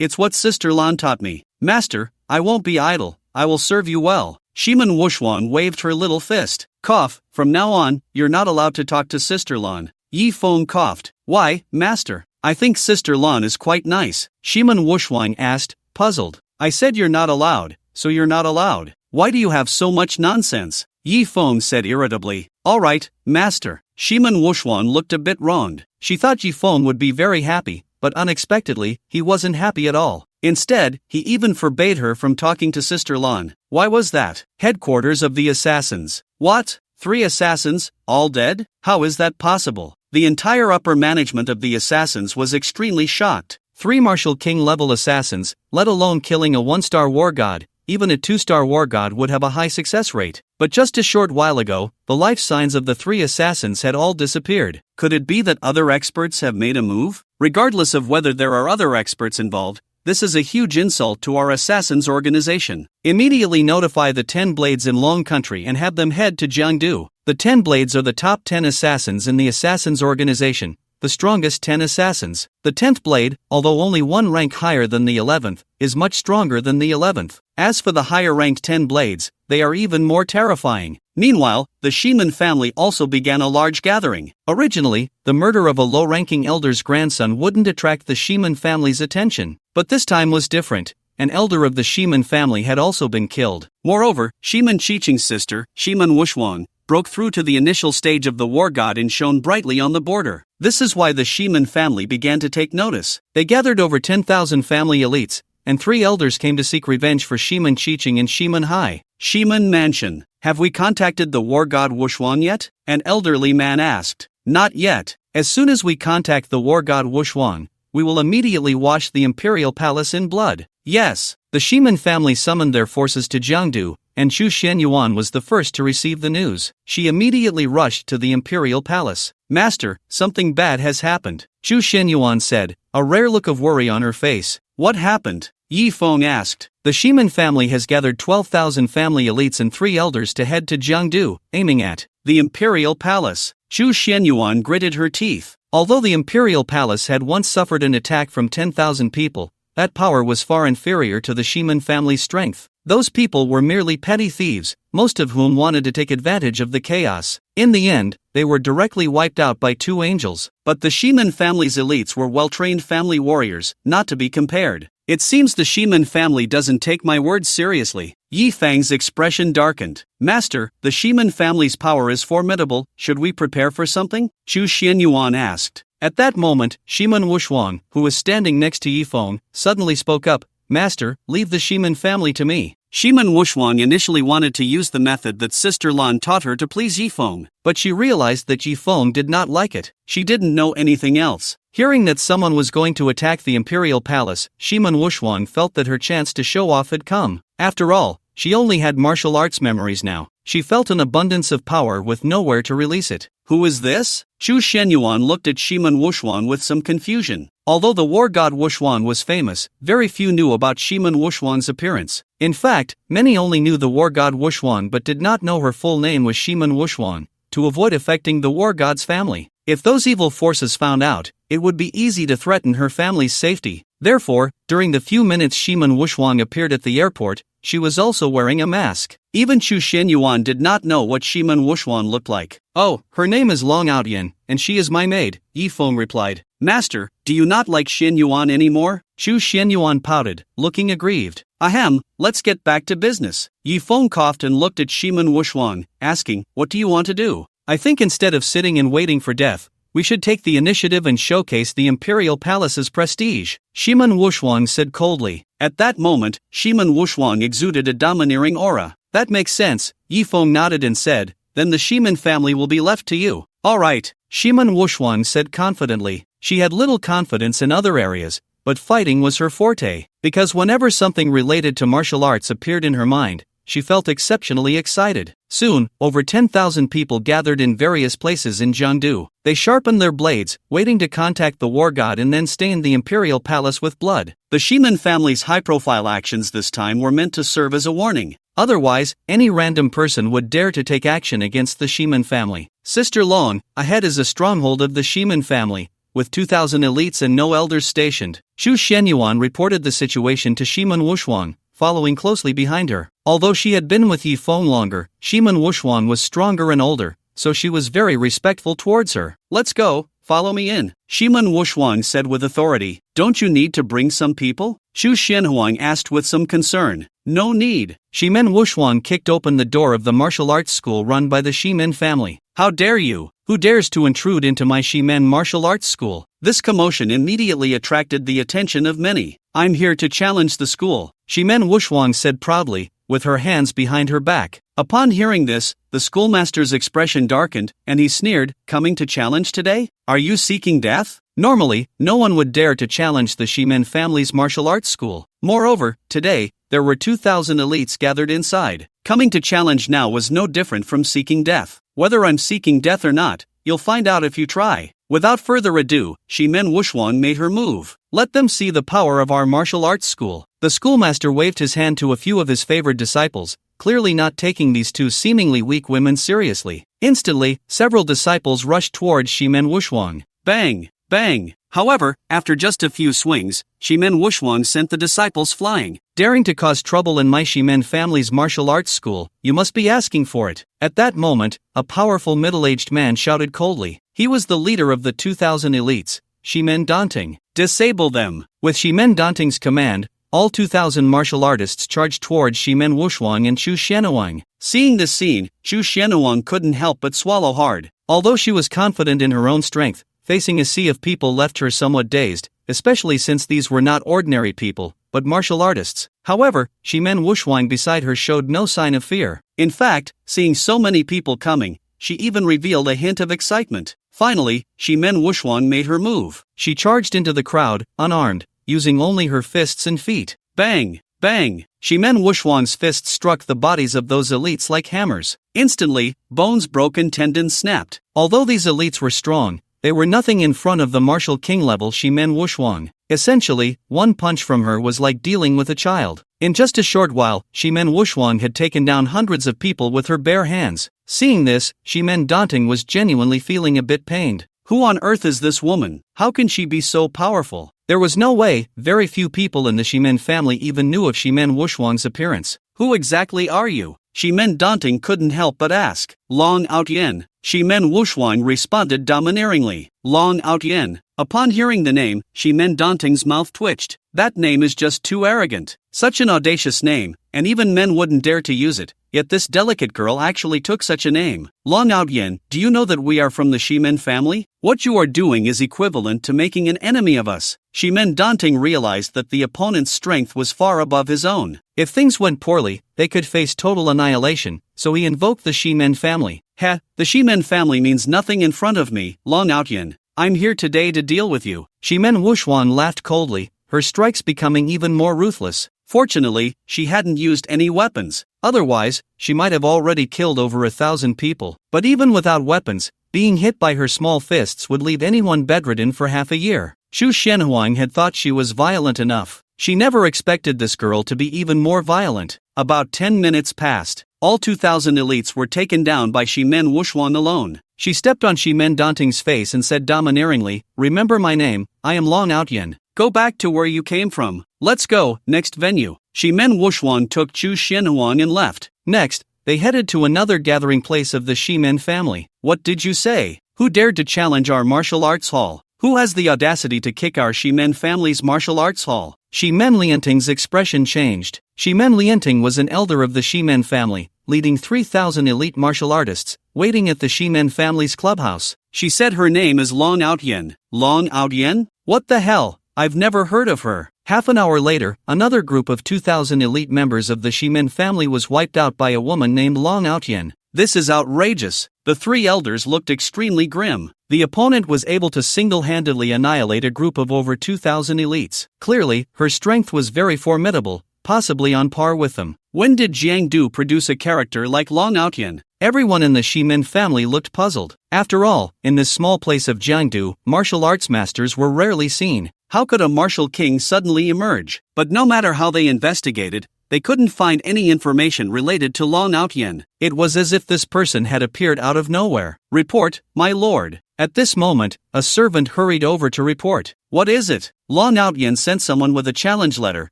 it's what Sister Lan taught me. Master, I won't be idle. I will serve you well. Shimen Wushuang waved her little fist. Cough, from now on, you're not allowed to talk to Sister Lan. Yi Feng coughed. Why, master? I think Sister Lan is quite nice. Shimen Wushuang asked, puzzled. I said you're not allowed, so you're not allowed. Why do you have so much nonsense? Yi Feng said irritably. All right, master. Shimen Wushuang looked a bit wronged. She thought Yi Feng would be very happy, but unexpectedly, he wasn't happy at all. Instead, he even forbade her from talking to Sister Lan. Why was that? Headquarters of the assassins. What? 3 assassins, all dead? How is that possible? The entire upper management of the assassins was extremely shocked. 3 Martial King level assassins, let alone killing a 1-star war god. Even a 2-star war god would have a high success rate. But just a short while ago, the life signs of the 3 assassins had all disappeared. Could it be that other experts have made a move? Regardless of whether there are other experts involved, this is a huge insult to our assassins organization. Immediately notify the 10 Blades in Long Country and have them head to Jiangdu. The 10 Blades are the top 10 assassins in the assassins organization. the strongest 10 assassins. The 10th blade, although only one rank higher than the 11th, is much stronger than the 11th. As for the higher-ranked 10 blades, they are even more terrifying. Meanwhile, the Shiman family also began a large gathering. Originally, the murder of a low-ranking elder's grandson wouldn't attract the Shiman family's attention. But this time was different. An elder of the Shiman family had also been killed. Moreover, Shiman Chiching's sister, Shiman Wushwang, broke through to the initial stage of the war god and shone brightly on the border. This is why the Shiman family began to take notice. They gathered over 10,000 family elites, and 3 elders came to seek revenge for Shiman Chiching in Shiman High. Shiman Mansion. Have we contacted the war god Wushwang yet? An elderly man asked. Not yet. As soon as we contact the war god Wushwang, we will immediately wash the imperial palace in blood. Yes. The Shiman family summoned their forces to Jiangdu, and Chu Xianyuan was the first to receive the news. She immediately rushed to the imperial palace. Master, something bad has happened, Chu Xianyuan said, a rare look of worry on her face. What happened? Yi Feng asked. The Shiman family has gathered 12,000 family elites and 3 elders to head to Jiangdu, aiming at the imperial palace. Chu Xianyuan gritted her teeth. Although the imperial palace had once suffered an attack from 10,000 people, that power was far inferior to the Shiman family's strength. Those people were merely petty thieves, most of whom wanted to take advantage of the chaos. In the end, they were directly wiped out by 2 angels. But the Shiman family's elites were well-trained family warriors, not to be compared. It seems the Shiman family doesn't take my words seriously. Yi Fang's expression darkened. Master, the Shiman family's power is formidable, should we prepare for something? Chu Xianyuan asked. At that moment, Shiman Wushwang, who was standing next to Yi Feng, suddenly spoke up. Master, leave the Shiman family to me. Shiman Wushwang initially wanted to use the method that Sister Lan taught her to please Yi Feng, but she realized that Yi Feng did not like it. She didn't know anything else. Hearing that someone was going to attack the imperial palace, Shiman Wushwang felt that her chance to show off had come. After all, she only had martial arts memories now. She felt an abundance of power with nowhere to release it. Who is this? Chu Xianyuan looked at Shiman Wushwang with some confusion. Although the war god Wushwang was famous, very few knew about Shiman Wushwang's appearance. In fact, many only knew the war god Wushwang but did not know her full name was Shiman Wushwang, to avoid affecting the war god's family. If those evil forces found out, it would be easy to threaten her family's safety. Therefore, during the few minutes Shiman Wushwang appeared at the airport, she was also wearing a mask. Even Chu Xianyuan did not know what Shiman Wushwang looked like. Oh, her name is Long Outyan, and she is my maid, Yi Feng replied. Master, do you not like Xianyuan anymore? Chu Xianyuan pouted, looking aggrieved. Ahem, let's get back to business. Yi Feng coughed and looked at Shiman Wushwang, asking, what do you want to do? I think instead of sitting and waiting for death, we should take the initiative and showcase the imperial palace's prestige, Shiman Wushwang said coldly. At that moment, Shiman Wushwang exuded a domineering aura. That makes sense, Yi Feng nodded and said, then the Shiman family will be left to you. Alright, Shiman Wushwang said confidently. She had little confidence in other areas, but fighting was her forte, because whenever something related to martial arts appeared in her mind, she felt exceptionally excited. Soon, over 10,000 people gathered in various places in Jiangdu. They sharpened their blades, waiting to contact the war god and then stained the imperial palace with blood. The Shiman family's high-profile actions this time were meant to serve as a warning. Otherwise, any random person would dare to take action against the Shiman family. Sister Long, ahead is a stronghold of the Shiman family, with 2,000 elites and no elders stationed. Chu Xianyuan reported the situation to Shiman Wushwang, following closely behind her. Although she had been with Yi Feng longer, Shiman Wushwang was stronger and older, so she was very respectful towards her. Let's go, follow me in, Shiman Wushwang said with authority. Don't you need to bring some people? Chu Xianhuang asked with some concern. No need. Shiman Wushwang kicked open the door of the martial arts school run by the Shiman family. How dare you? Who dares to intrude into my Shiman martial arts school? This commotion immediately attracted the attention of many. I'm here to challenge the school, Shiman Wushwang said proudly, with her hands behind her back. Upon hearing this, the schoolmaster's expression darkened, and he sneered, coming to challenge today? Are you seeking death? Normally, no one would dare to challenge the Shiman family's martial arts school. Moreover, today, there were 2,000 elites gathered inside. Coming to challenge now was no different from seeking death. Whether I'm seeking death or not, you'll find out if you try. Without further ado, Shiman Wushwang made her move. Let them see the power of our martial arts school. The schoolmaster waved his hand to a few of his favored disciples, clearly not taking these 2 seemingly weak women seriously. Instantly, several disciples rushed towards Shiman Wushwang. bang, bang. However, after just a few swings, Shimen Wushwang sent the disciples flying. Daring to cause trouble in my Shimen family's martial arts school, you must be asking for it. At that moment, a powerful middle-aged man shouted coldly. He was the leader of the 2,000 elites, Shimen Danting. Disable them. With Shimen Danting's command, all 2,000 martial artists charged towards Shimen Wushwang and Chu Xianwang. Seeing this scene, Chu Xianwang couldn't help but swallow hard. Although she was confident in her own strength, facing a sea of people left her somewhat dazed, especially since these were not ordinary people, but martial artists. However, Shimen Wushwang beside her showed no sign of fear. In fact, seeing so many people coming, she even revealed a hint of excitement. Finally, Shimen Wushwang made her move. She charged into the crowd, unarmed, using only her fists and feet. Bang, bang. Shimen Wushwang's fists struck the bodies of those elites like hammers. Instantly, bones broke and tendons snapped. Although these elites were strong, they were nothing in front of the martial king level Shimen Wushwang. Essentially, one punch from her was like dealing with a child. In just a short while, Shimen Wushwang had taken down hundreds of people with her bare hands. Seeing this, Shimen Danting was genuinely feeling a bit pained. Who on earth is this woman? How can she be so powerful? There was no way. Very few people in the Shimen family even knew of Shimen Wushwang's appearance. Who exactly are you? Shimen Danting couldn't help but ask. Long Out Yen. Shimen Wushwang responded domineeringly. Long Out Yen. Upon hearing the name, Shimen Danting's mouth twitched. That name is just too arrogant. Such an audacious name, and even men wouldn't dare to use it. Yet this delicate girl actually took such a name. Long Out Yen, do you know that we are from the Shimen family? What you are doing is equivalent to making an enemy of us. Shimen Danting realized that the opponent's strength was far above his own. If things went poorly, they could face total annihilation, so he invoked the Shimen family. The Shimen family means nothing in front of me, Long Out Yen. I'm here today to deal with you. Shimen Wushwang laughed coldly, her strikes becoming even more ruthless. Fortunately, she hadn't used any weapons. Otherwise, she might have already killed over 1,000 people. But even without weapons, being hit by her small fists would leave anyone bedridden for half a year. Chu Xianhuang had thought she was violent enough. She never expected this girl to be even more violent. About 10 minutes passed. All 2,000 elites were taken down by Shimen Wushwang alone. She stepped on Shimen Danting's face and said domineeringly, "Remember my name, I am Long Out Yen. Go back to where you came from. Let's go, next venue." Shimen Wushwang took Chu Xianhuang and left. Next, they headed to another gathering place of the Shimen family. What did you say? Who dared to challenge our martial arts hall? Who has the audacity to kick our Shimen family's martial arts hall? Shimen Lianting's expression changed. Shimen Lianting was an elder of the Shimen family, leading 3,000 elite martial artists, waiting at the Shimen family's clubhouse. She said her name is Long Out Yen. Long Out Yen? What the hell? I've never heard of her. Half an hour later, another group of 2,000 elite members of the Shimen family was wiped out by a woman named Long Out Yen. This is outrageous. The three elders looked extremely grim. The opponent was able to single-handedly annihilate a group of over 2,000 elites. Clearly, her strength was very formidable, possibly on par with them. When did Jiang Du produce a character like Long Out Yen? Everyone in the Shimen family looked puzzled. After all, in this small place of Jiangdu, martial arts masters were rarely seen. How could a martial king suddenly emerge? But no matter how they investigated, they couldn't find any information related to Long Out Yen. It was as if this person had appeared out of nowhere. "Report, my lord." At this moment, a servant hurried over to report. "What is it?" "Long Out Yen sent someone with a challenge letter,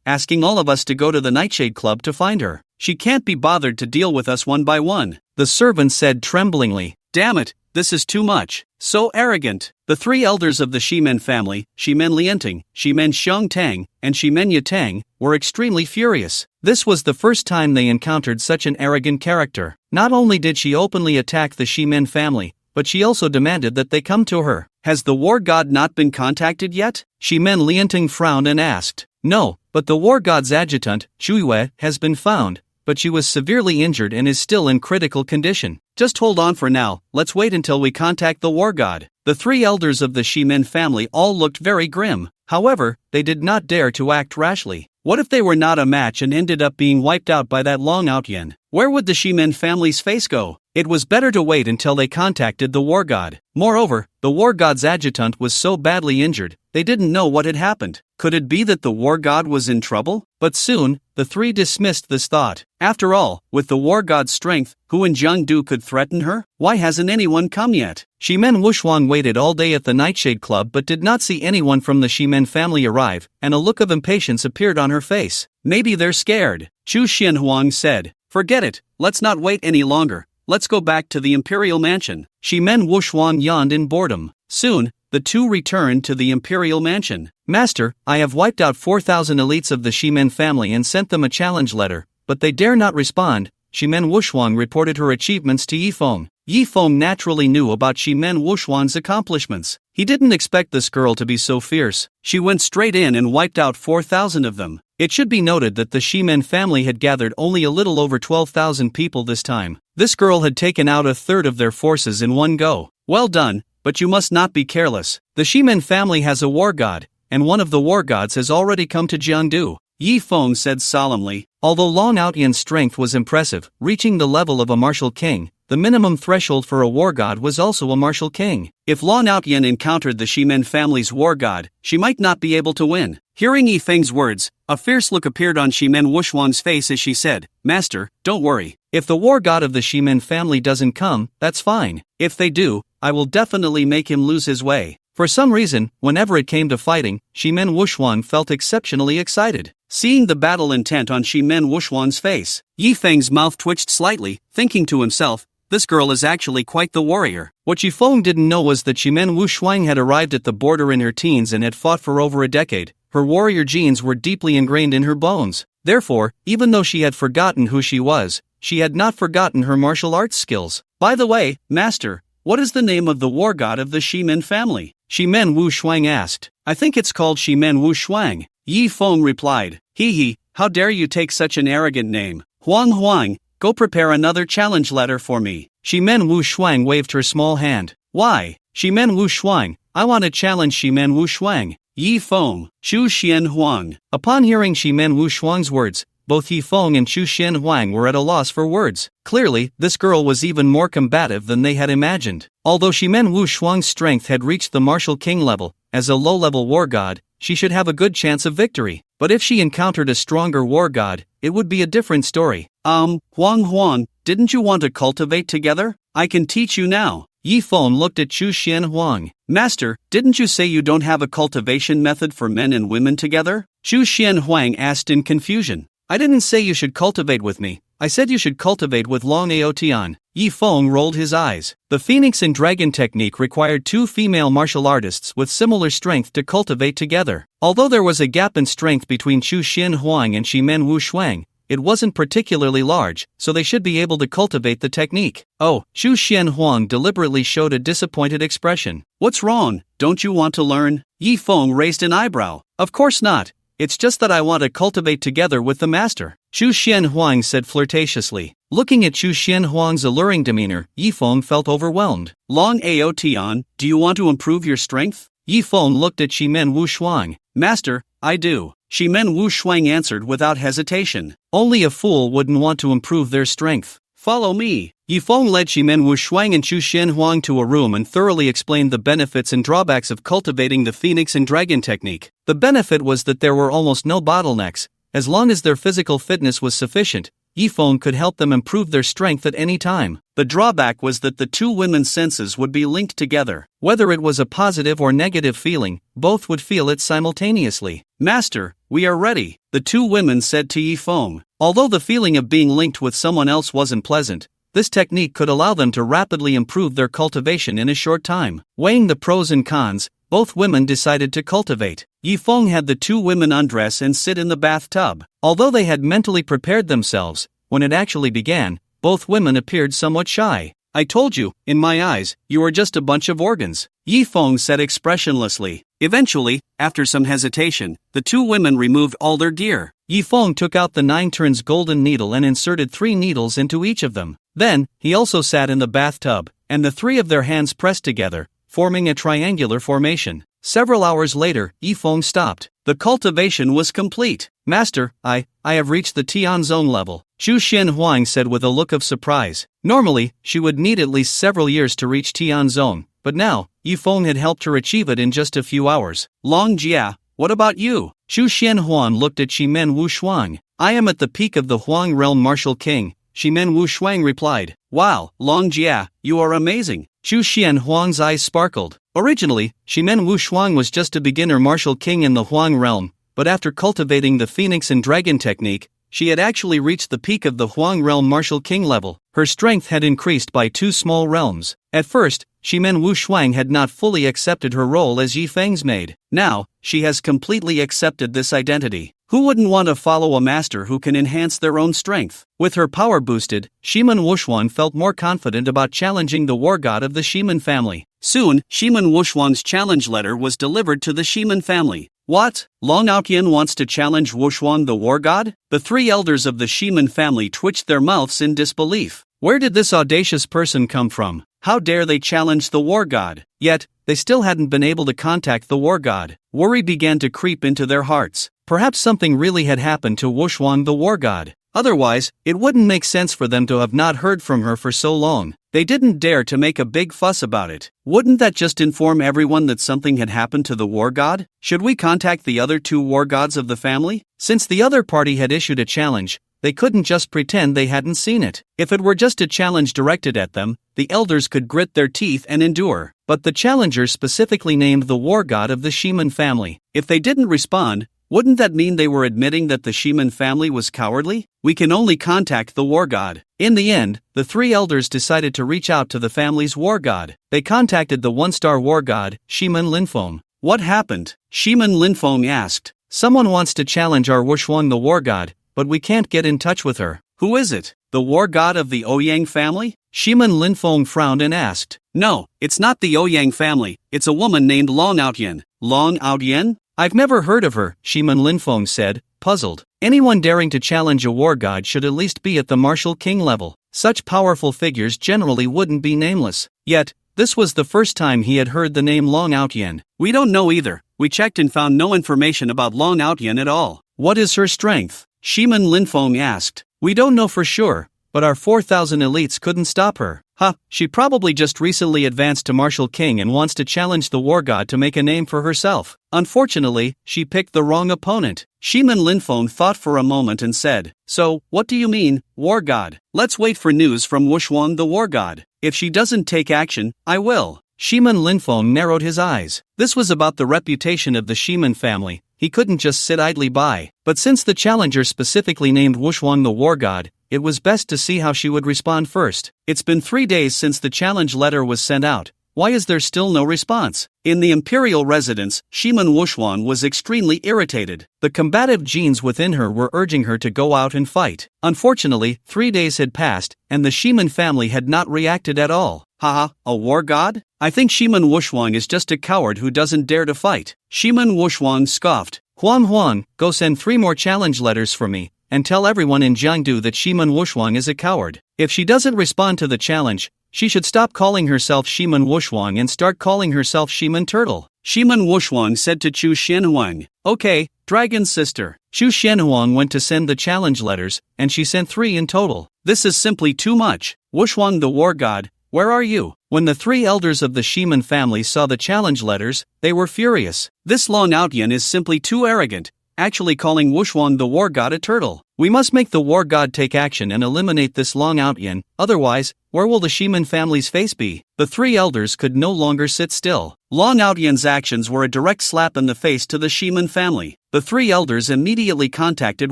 asking all of us to go to the Nightshade Club to find her. She can't be bothered to deal with us one by one," the servant said tremblingly. "Damn it, this is too much. So arrogant." The three elders of the Shimen family, Shimen Lianting, Shimen Xiongtang, and Shimen Yatang, were extremely furious. This was the first time they encountered such an arrogant character. Not only did she openly attack the Shimen family, but she also demanded that they come to her. "Has the war god not been contacted yet?" Shimen Lianting frowned and asked. "No, but the war god's adjutant, Shuiwei, has been found, but she was severely injured and is still in critical condition. Just hold on for now, let's wait until we contact the war god." The three elders of the Shimen family all looked very grim. However, they did not dare to act rashly. What if they were not a match and ended up being wiped out by that Long Out Yen? Where would the Shimen family's face go? It was better to wait until they contacted the war god. Moreover, the war god's adjutant was so badly injured, they didn't know what had happened. Could it be that the war god was in trouble? But soon, the three dismissed this thought. After all, with the war god's strength, who in Jiangdu could threaten her? Why hasn't anyone come yet? Shimen Wushuang waited all day at the Nightshade Club but did not see anyone from the Shimen family arrive, and a look of impatience appeared on her face. Maybe they're scared. Chu Xianhuang said. Forget it, let's not wait any longer. Let's go back to the imperial mansion. Shimen Wushuang yawned in boredom. Soon, the two returned to the imperial mansion. Master, I have wiped out 4,000 elites of the Shimen family and sent them a challenge letter, but they dare not respond. Shimen Wushuang reported her achievements to Yifeng. Yifeng naturally knew about Shimen Wushuang's accomplishments. He didn't expect this girl to be so fierce. She went straight in and wiped out 4,000 of them. It should be noted that the Shimen family had gathered only a little over 12,000 people this time. This girl had taken out a third of their forces in one go. Well done, but you must not be careless. The Shimen family has a war god, and one of the war gods has already come to Jiangdu. Yifeng said solemnly. Although Long Outyan's strength was impressive, reaching the level of a martial king, the minimum threshold for a war god was also a martial king. If Long Outyan encountered the Shimen family's war god, she might not be able to win. Hearing Yifeng's words, a fierce look appeared on Shimen Wushuang's face as she said, Master, don't worry. If the war god of the Shimen family doesn't come, that's fine. If they do, I will definitely make him lose his way. For some reason, whenever it came to fighting, Shimen Wushuang felt exceptionally excited. Seeing the battle intent on Shimen Wushuang's face, Yifeng's mouth twitched slightly, thinking to himself, this girl is actually quite the warrior. What Yifeng didn't know was that Shimen Wushuang had arrived at the border in her teens and had fought for over a decade. Her warrior genes were deeply ingrained in her bones. Therefore, even though she had forgotten who she was, she had not forgotten her martial arts skills. By the way, Master, what is the name of the war god of the Shimen family? Shimen Wushuang asked. I think it's called Shimen Wushuang. Yifeng replied. Hee, how dare you take such an arrogant name? Huang, go prepare another challenge letter for me. Shimen Wushuang waved her small hand. Why? Shimen Wushuang, I want to challenge Shimen Wushuang. Yifeng, Chu Xianhuang. Upon hearing Shimen Wushuang's words, both Yifeng and Chu Xianhuang were at a loss for words. Clearly, this girl was even more combative than they had imagined. Although Shimen Wushuang's strength had reached the martial king level, as a low-level war god, she should have a good chance of victory. But if she encountered a stronger war god, it would be a different story. Huang, didn't you want to cultivate together? I can teach you now. Yifeng looked at Chu Xianhuang. Master, didn't you say you don't have a cultivation method for men and women together? Chu Xianhuang asked in confusion. I didn't say you should cultivate with me. I said you should cultivate with Long Aotian. Yifeng rolled his eyes. The Phoenix and Dragon technique required two female martial artists with similar strength to cultivate together. Although there was a gap in strength between Chu Xianhuang and Shimen Wushuang, it wasn't particularly large, so they should be able to cultivate the technique. Oh, Chu Xianhuang deliberately showed a disappointed expression. What's wrong? Don't you want to learn? Yifeng raised an eyebrow. Of course not. It's just that I want to cultivate together with the master. Chu Xianhuang said flirtatiously. Looking at Chu Xianhuang's alluring demeanor, Yifeng felt overwhelmed. Long Aotian, do you want to improve your strength? Yifeng looked at Shimen Wushuang. Master, I do. Shimen Wushuang answered without hesitation. Only a fool wouldn't want to improve their strength. Follow me. Yifeng led Shimen Wushuang and Chu Xianhuang to a room and thoroughly explained the benefits and drawbacks of cultivating the Phoenix and Dragon technique. The benefit was that there were almost no bottlenecks. As long as their physical fitness was sufficient, Yifeng could help them improve their strength at any time. The drawback was that the two women's senses would be linked together. Whether it was a positive or negative feeling, both would feel it simultaneously. Master, we are ready, the two women said to Yifeng. Although the feeling of being linked with someone else wasn't pleasant, this technique could allow them to rapidly improve their cultivation in a short time. Weighing the pros and cons, both women decided to cultivate. Yifeng had the two women undress and sit in the bathtub. Although they had mentally prepared themselves, when it actually began, both women appeared somewhat shy. I told you, in my eyes, you are just a bunch of organs, Yifeng said expressionlessly. Eventually, after some hesitation, the two women removed all their gear. Yifeng took out the 9 turns golden needle and inserted 3 needles into each of them. Then, he also sat in the bathtub, and the 3 of their hands pressed together, forming a triangular formation. Several hours later, Yifeng stopped. The cultivation was complete. Master, I have reached the Tian Zone level, Chu Xian Huang said with a look of surprise. Normally, she would need at least several years to reach Tian Zone, but now, Yi Feng had helped her achieve it in just a few hours. Long Jia, what about you? Chu Xian Huang looked at Shimen Wu Shuang. I am at the peak of the Huang realm martial king, Shimen Wu Shuang replied. Wow, Long Jia, you are amazing. Chu Xian Huang's eyes sparkled. Originally, Shimen Wu Shuang was just a beginner martial king in the Huang realm, but after cultivating the Phoenix and Dragon technique, she had actually reached the peak of the Huang realm martial king level. Her strength had increased by 2 small realms. At first, Shimen Wu Shuang had not fully accepted her role as Yi Feng's maid. Now, she has completely accepted this identity. Who wouldn't want to follow a master who can enhance their own strength? With her power boosted, Shimen Wushuan felt more confident about challenging the war god of the Shimen family. Soon, Shimen Wushuan's challenge letter was delivered to the Shimen family. What? Long Aotian wants to challenge Wushuan the war god? The 3 elders of the Shimen family twitched their mouths in disbelief. Where did this audacious person come from? How dare they challenge the war god? Yet, they still hadn't been able to contact the war god. Worry began to creep into their hearts. Perhaps something really had happened to Wushuan the war god. Otherwise, it wouldn't make sense for them to have not heard from her for so long. They didn't dare to make a big fuss about it. Wouldn't that just inform everyone that something had happened to the war god? Should we contact the other 2 war gods of the family? Since the other party had issued a challenge, they couldn't just pretend they hadn't seen it. If it were just a challenge directed at them, the elders could grit their teeth and endure. But the challenger specifically named the war god of the Shimen family. If they didn't respond, wouldn't that mean they were admitting that the Shimen family was cowardly? We can only contact the war god. In the end, the 3 elders decided to reach out to the family's war god. They contacted the 1-star war god, Shimen Linfeng. What happened? Shimen Linfeng asked. Someone wants to challenge our Wushuan the war god, but we can't get in touch with her. Who is it? The war god of the Ouyang family? Shimen Linfeng frowned and asked. No, it's not the Ouyang family, it's a woman named Long Aotian. Long Aotian? I've never heard of her, Shimen Linfeng said, puzzled. Anyone daring to challenge a war god should at least be at the martial king level. Such powerful figures generally wouldn't be nameless. Yet, this was the first time he had heard the name Long Aotian. We don't know either. We checked and found no information about Long Aotian at all. What is her strength? Shimen Linfeng asked. We don't know for sure, but our 4,000 elites couldn't stop her. She probably just recently advanced to martial king and wants to challenge the war god to make a name for herself. Unfortunately, she picked the wrong opponent. Shimen Linfeng thought for a moment and said, So, what do you mean, war god? Let's wait for news from Wushuan the war god. If she doesn't take action, I will. Shimen Linfeng narrowed his eyes. This was about the reputation of the Shimen family. He couldn't just sit idly by. But since the challenger specifically named Wushuan the war god, it was best to see how she would respond first. It's been 3 days since the challenge letter was sent out. Why is there still no response? In the imperial residence, Shimen Wushuan was extremely irritated. The combative genes within her were urging her to go out and fight. Unfortunately, 3 days had passed, and the Shimen family had not reacted at all. Haha, a war god? I think Shimen Wushuan is just a coward who doesn't dare to fight. Shimen Wushuan scoffed. Huang, go send 3 more challenge letters for me, and tell everyone in Jiangdu that Shimen Wushuan is a coward. If she doesn't respond to the challenge, she should stop calling herself Shimen Wushuan and start calling herself Shimen Turtle. Shimen Wushuan said to Chu Xianhuang. Okay, Dragon's sister. Chu Xianhuang went to send the challenge letters, and she sent 3 in total. This is simply too much. Wushuan the war god, where are you? When the 3 elders of the Shimen family saw the challenge letters, they were furious. This Long Aotian is simply too arrogant, actually calling Wushuan the war god a turtle. We must make the war god take action and eliminate this Long Aotian, otherwise, where will the Shimen family's face be? The 3 elders could no longer sit still. Long Aotian's actions were a direct slap in the face to the Shimen family. The 3 elders immediately contacted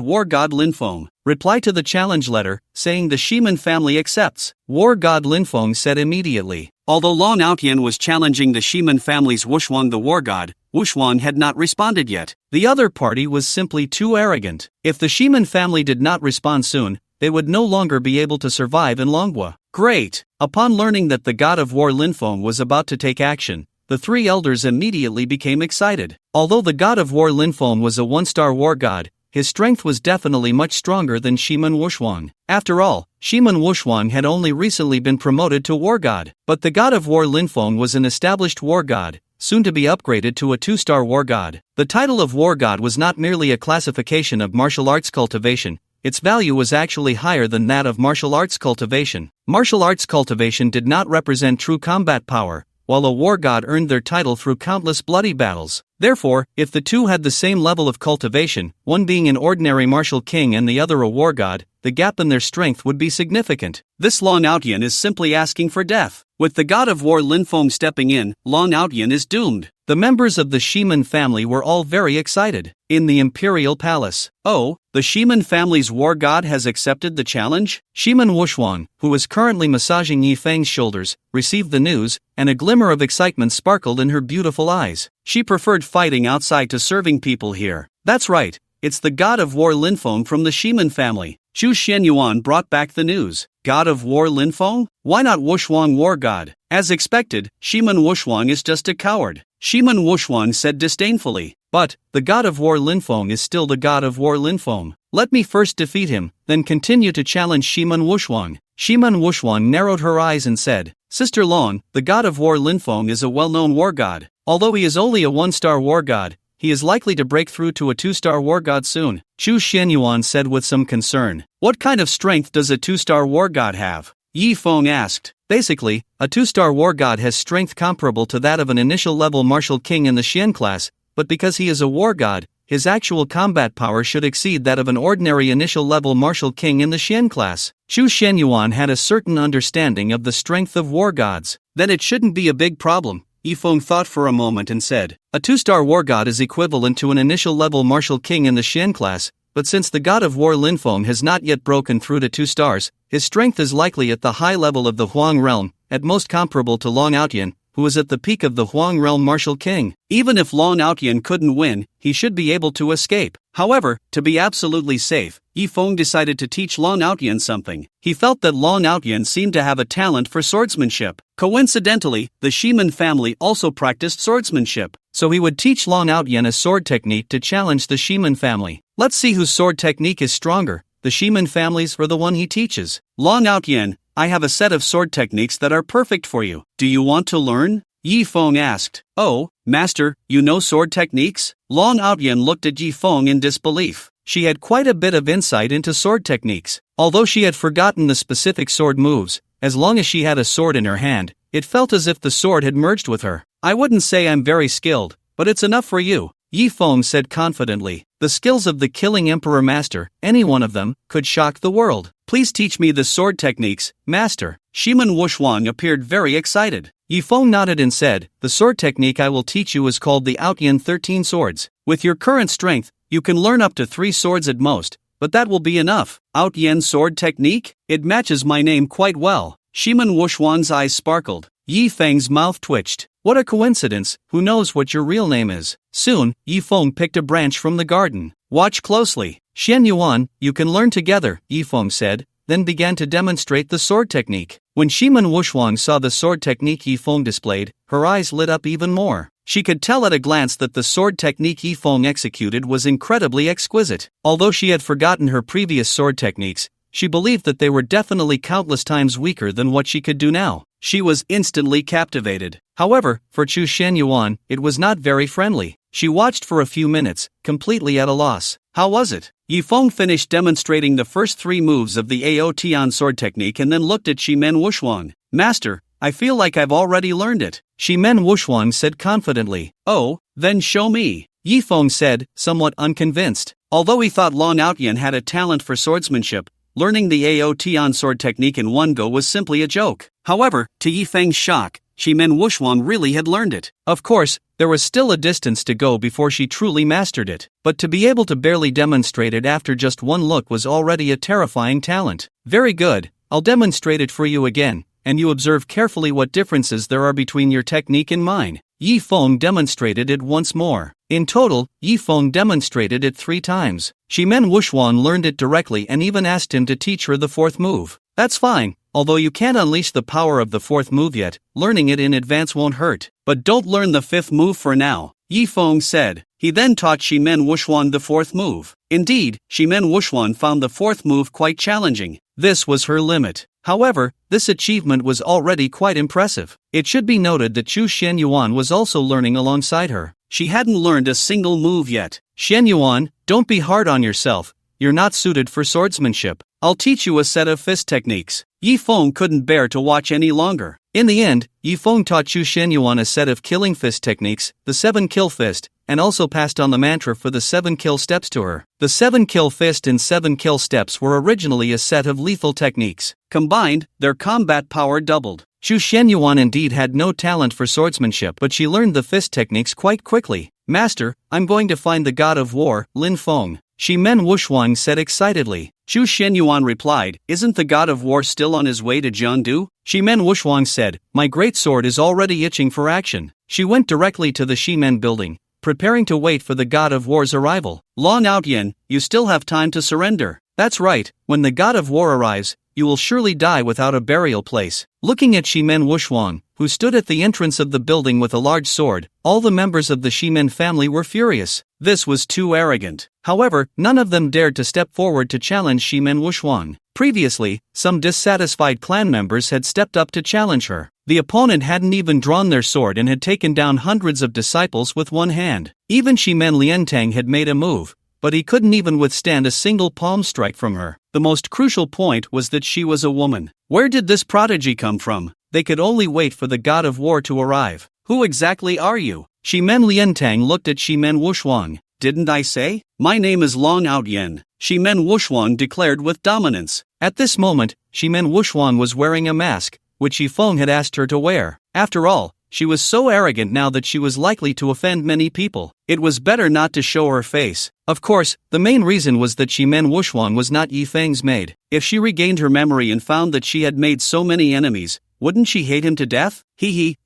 war god Linfeng. Reply to the challenge letter, saying the Shimen family accepts. War god Linfeng said immediately. Although Long Aotian was challenging the Shimen family's Wushuan the war god, Wushuan had not responded yet. The other party was simply too arrogant. If the Shimen family did not respond soon, they would no longer be able to survive in Longwa. Great! Upon learning that the god of war Linfeng was about to take action, the 3 elders immediately became excited. Although the god of war Linfeng was a 1-star war god, his strength was definitely much stronger than Shimen Wushuan. After all, Shimen Wushuan had only recently been promoted to war god. But the god of war Linfeng was an established war god, soon to be upgraded to a 2-star war god. The title of war god was not merely a classification of martial arts cultivation, its value was actually higher than that of martial arts cultivation. Martial arts cultivation did not represent true combat power, while a war god earned their title through countless bloody battles. Therefore, if the two had the same level of cultivation, one being an ordinary martial king and the other a war god, the gap in their strength would be significant. This Long Outyen is simply asking for death. With the god of war Linfeng stepping in, Long Outyen is doomed. The members of the Shiman family were all very excited. In the imperial palace. Oh, the Shiman family's war god has accepted the challenge? Shiman Wuxuang, who was currently massaging Yi Feng's shoulders, received the news, and a glimmer of excitement sparkled in her beautiful eyes. She preferred fighting outside to serving people here. That's right, it's the god of war Linfeng from the Shiman family. Chu Xianyuan brought back the news. God of war Linfeng? Why not Wuxuang war god? As expected, Shiman Wuxuang is just a coward. Shiman Wuxuang said disdainfully. But, the god of war Linfeng is still the god of war Linfeng. Let me first defeat him, then continue to challenge Shiman Wuxuang. Shiman Wuxuang narrowed her eyes and said, Sister Long, the god of war Linfeng is a well-known war god. Although he is only a 1-star war god, he is likely to break through to a 2-star war god soon. Chu Xianyuan said with some concern. What kind of strength does a 2-star war god have? Yi Feng asked. Basically, a 2-star war god has strength comparable to that of an initial level martial king in the Xian class, but because he is a war god, his actual combat power should exceed that of an ordinary initial level martial king in the Xian class. Chu Xianyuan had a certain understanding of the strength of war gods. Then it shouldn't be a big problem. Yi Feng thought for a moment and said, a 2-star war god is equivalent to an initial level martial king in the Xian class, but since the god of war Linfeng has not yet broken through to 2 stars, his strength is likely at the high level of the Huang realm, at most comparable to Long Outyen, who is at the peak of the Huang realm martial king. Even if Long Outyen couldn't win, he should be able to escape. However, to be absolutely safe, Yi Feng decided to teach Long Outyen something. He felt that Long Outyen seemed to have a talent for swordsmanship. Coincidentally, the Shiman family also practiced swordsmanship. So he would teach Long Outyen a sword technique to challenge the Shiman family. Let's see whose sword technique is stronger, the Shiman family's or the one he teaches. Long Outyen, I have a set of sword techniques that are perfect for you. Do you want to learn? Yi Feng asked. Oh, master, you know sword techniques? Long Outyen looked at Yi Feng in disbelief. She had quite a bit of insight into sword techniques. Although she had forgotten the specific sword moves, as long as she had a sword in her hand, it felt as if the sword had merged with her. I wouldn't say I'm very skilled, but it's enough for you, Yi Feng said confidently. The skills of the Killing Emperor Master, any one of them, could shock the world. Please teach me the sword techniques, master. Shiman Wuxuang appeared very excited. Yi Feng nodded and said, the sword technique I will teach you is called the Outyen 13 swords. With your current strength, you can learn up to 3 swords at most, but that will be enough. Outyen sword technique? It matches my name quite well. Shiman Wuxuang's eyes sparkled. Yi Feng's mouth twitched. What a coincidence, who knows what your real name is? Soon, Yi Feng picked a branch from the garden. Watch closely. Xianyuan, you can learn together, Yi Feng said, then began to demonstrate the sword technique. When Shiman Wuxuang saw the sword technique Yi Feng displayed, her eyes lit up even more. She could tell at a glance that the sword technique Yi Feng executed was incredibly exquisite. Although she had forgotten her previous sword techniques, she believed that they were definitely countless times weaker than what she could do now. She was instantly captivated. However, for Chu Xianyuan, it was not very friendly. She watched for a few minutes, completely at a loss. How was it? Yi Feng finished demonstrating the first 3 moves of the Ao Tian sword technique and then looked at Shimen Wuxuang. Master, I feel like I've already learned it. Shimen Wuxuang said confidently. Oh, then show me. Yi Feng said, somewhat unconvinced. Although he thought Long Outyen had a talent for swordsmanship, learning the Ao Tian sword technique in one go was simply a joke. However, to Yi Feng's shock, Shimen Wuxuang really had learned it. Of course, there was still a distance to go before she truly mastered it, but to be able to barely demonstrate it after just one look was already a terrifying talent. Very good, I'll demonstrate it for you again, and you observe carefully what differences there are between your technique and mine. Yi Feng demonstrated it once more. In total, Yi Feng demonstrated it 3 times. Shimen Wuxuang learned it directly and even asked him to teach her the 4th move. That's fine, although you can't unleash the power of the 4th move yet, learning it in advance won't hurt. But don't learn the 5th move for now, Yi Feng said. He then taught Shimen Wuxuang the 4th move. Indeed, Shimen Wuxuang found the 4th move quite challenging. This was her limit. However, this achievement was already quite impressive. It should be noted that Chu Xianyuan was also learning alongside her. She hadn't learned a single move yet. Xianyuan, don't be hard on yourself. You're not suited for swordsmanship. I'll teach you a set of fist techniques. Yi Feng couldn't bear to watch any longer. In the end, Yi Feng taught Chu Xianyuan a set of killing fist techniques, the 7 kill fist, and also passed on the mantra for the 7 kill steps to her. The 7 kill fist and 7 kill steps were originally a set of lethal techniques. Combined, their combat power doubled. Chu Xianyuan indeed had no talent for swordsmanship, but she learned the fist techniques quite quickly. Master, I'm going to find the god of war, Lin Feng, Shimen Wushuang said excitedly. Chu Xianyuan replied, isn't the god of war still on his way to Jiangdu? Shimen Wushuang said, my great sword is already itching for action. She went directly to the Shimen building, preparing to wait for the god of war's arrival. Long Outyen, you still have time to surrender. That's right, when the god of war arrives, you will surely die without a burial place. Looking at Shimen Wushuang, who stood at the entrance of the building with a large sword, all the members of the Shimen family were furious. This was too arrogant. However, none of them dared to step forward to challenge Shimen Wushuang. Previously, some dissatisfied clan members had stepped up to challenge her. The opponent hadn't even drawn their sword and had taken down hundreds of disciples with one hand. Even Shimen Liantang had made a move, but he couldn't even withstand a single palm strike from her. The most crucial point was that she was a woman. Where did this prodigy come from? They could only wait for the god of war to arrive. Who exactly are you? Shimen Liantang looked at Shimen Wushuang. Didn't I say? My name is Long Outyen, Shimen Wushuang declared with dominance. At this moment, Shimen Wushuang was wearing a mask, which Yi Feng had asked her to wear. After all, she was so arrogant now that she was likely to offend many people. It was better not to show her face. Of course, the main reason was that Shimen Wushuang was not Yi Feng's maid. If she regained her memory and found that she had made so many enemies, wouldn't she hate him to death?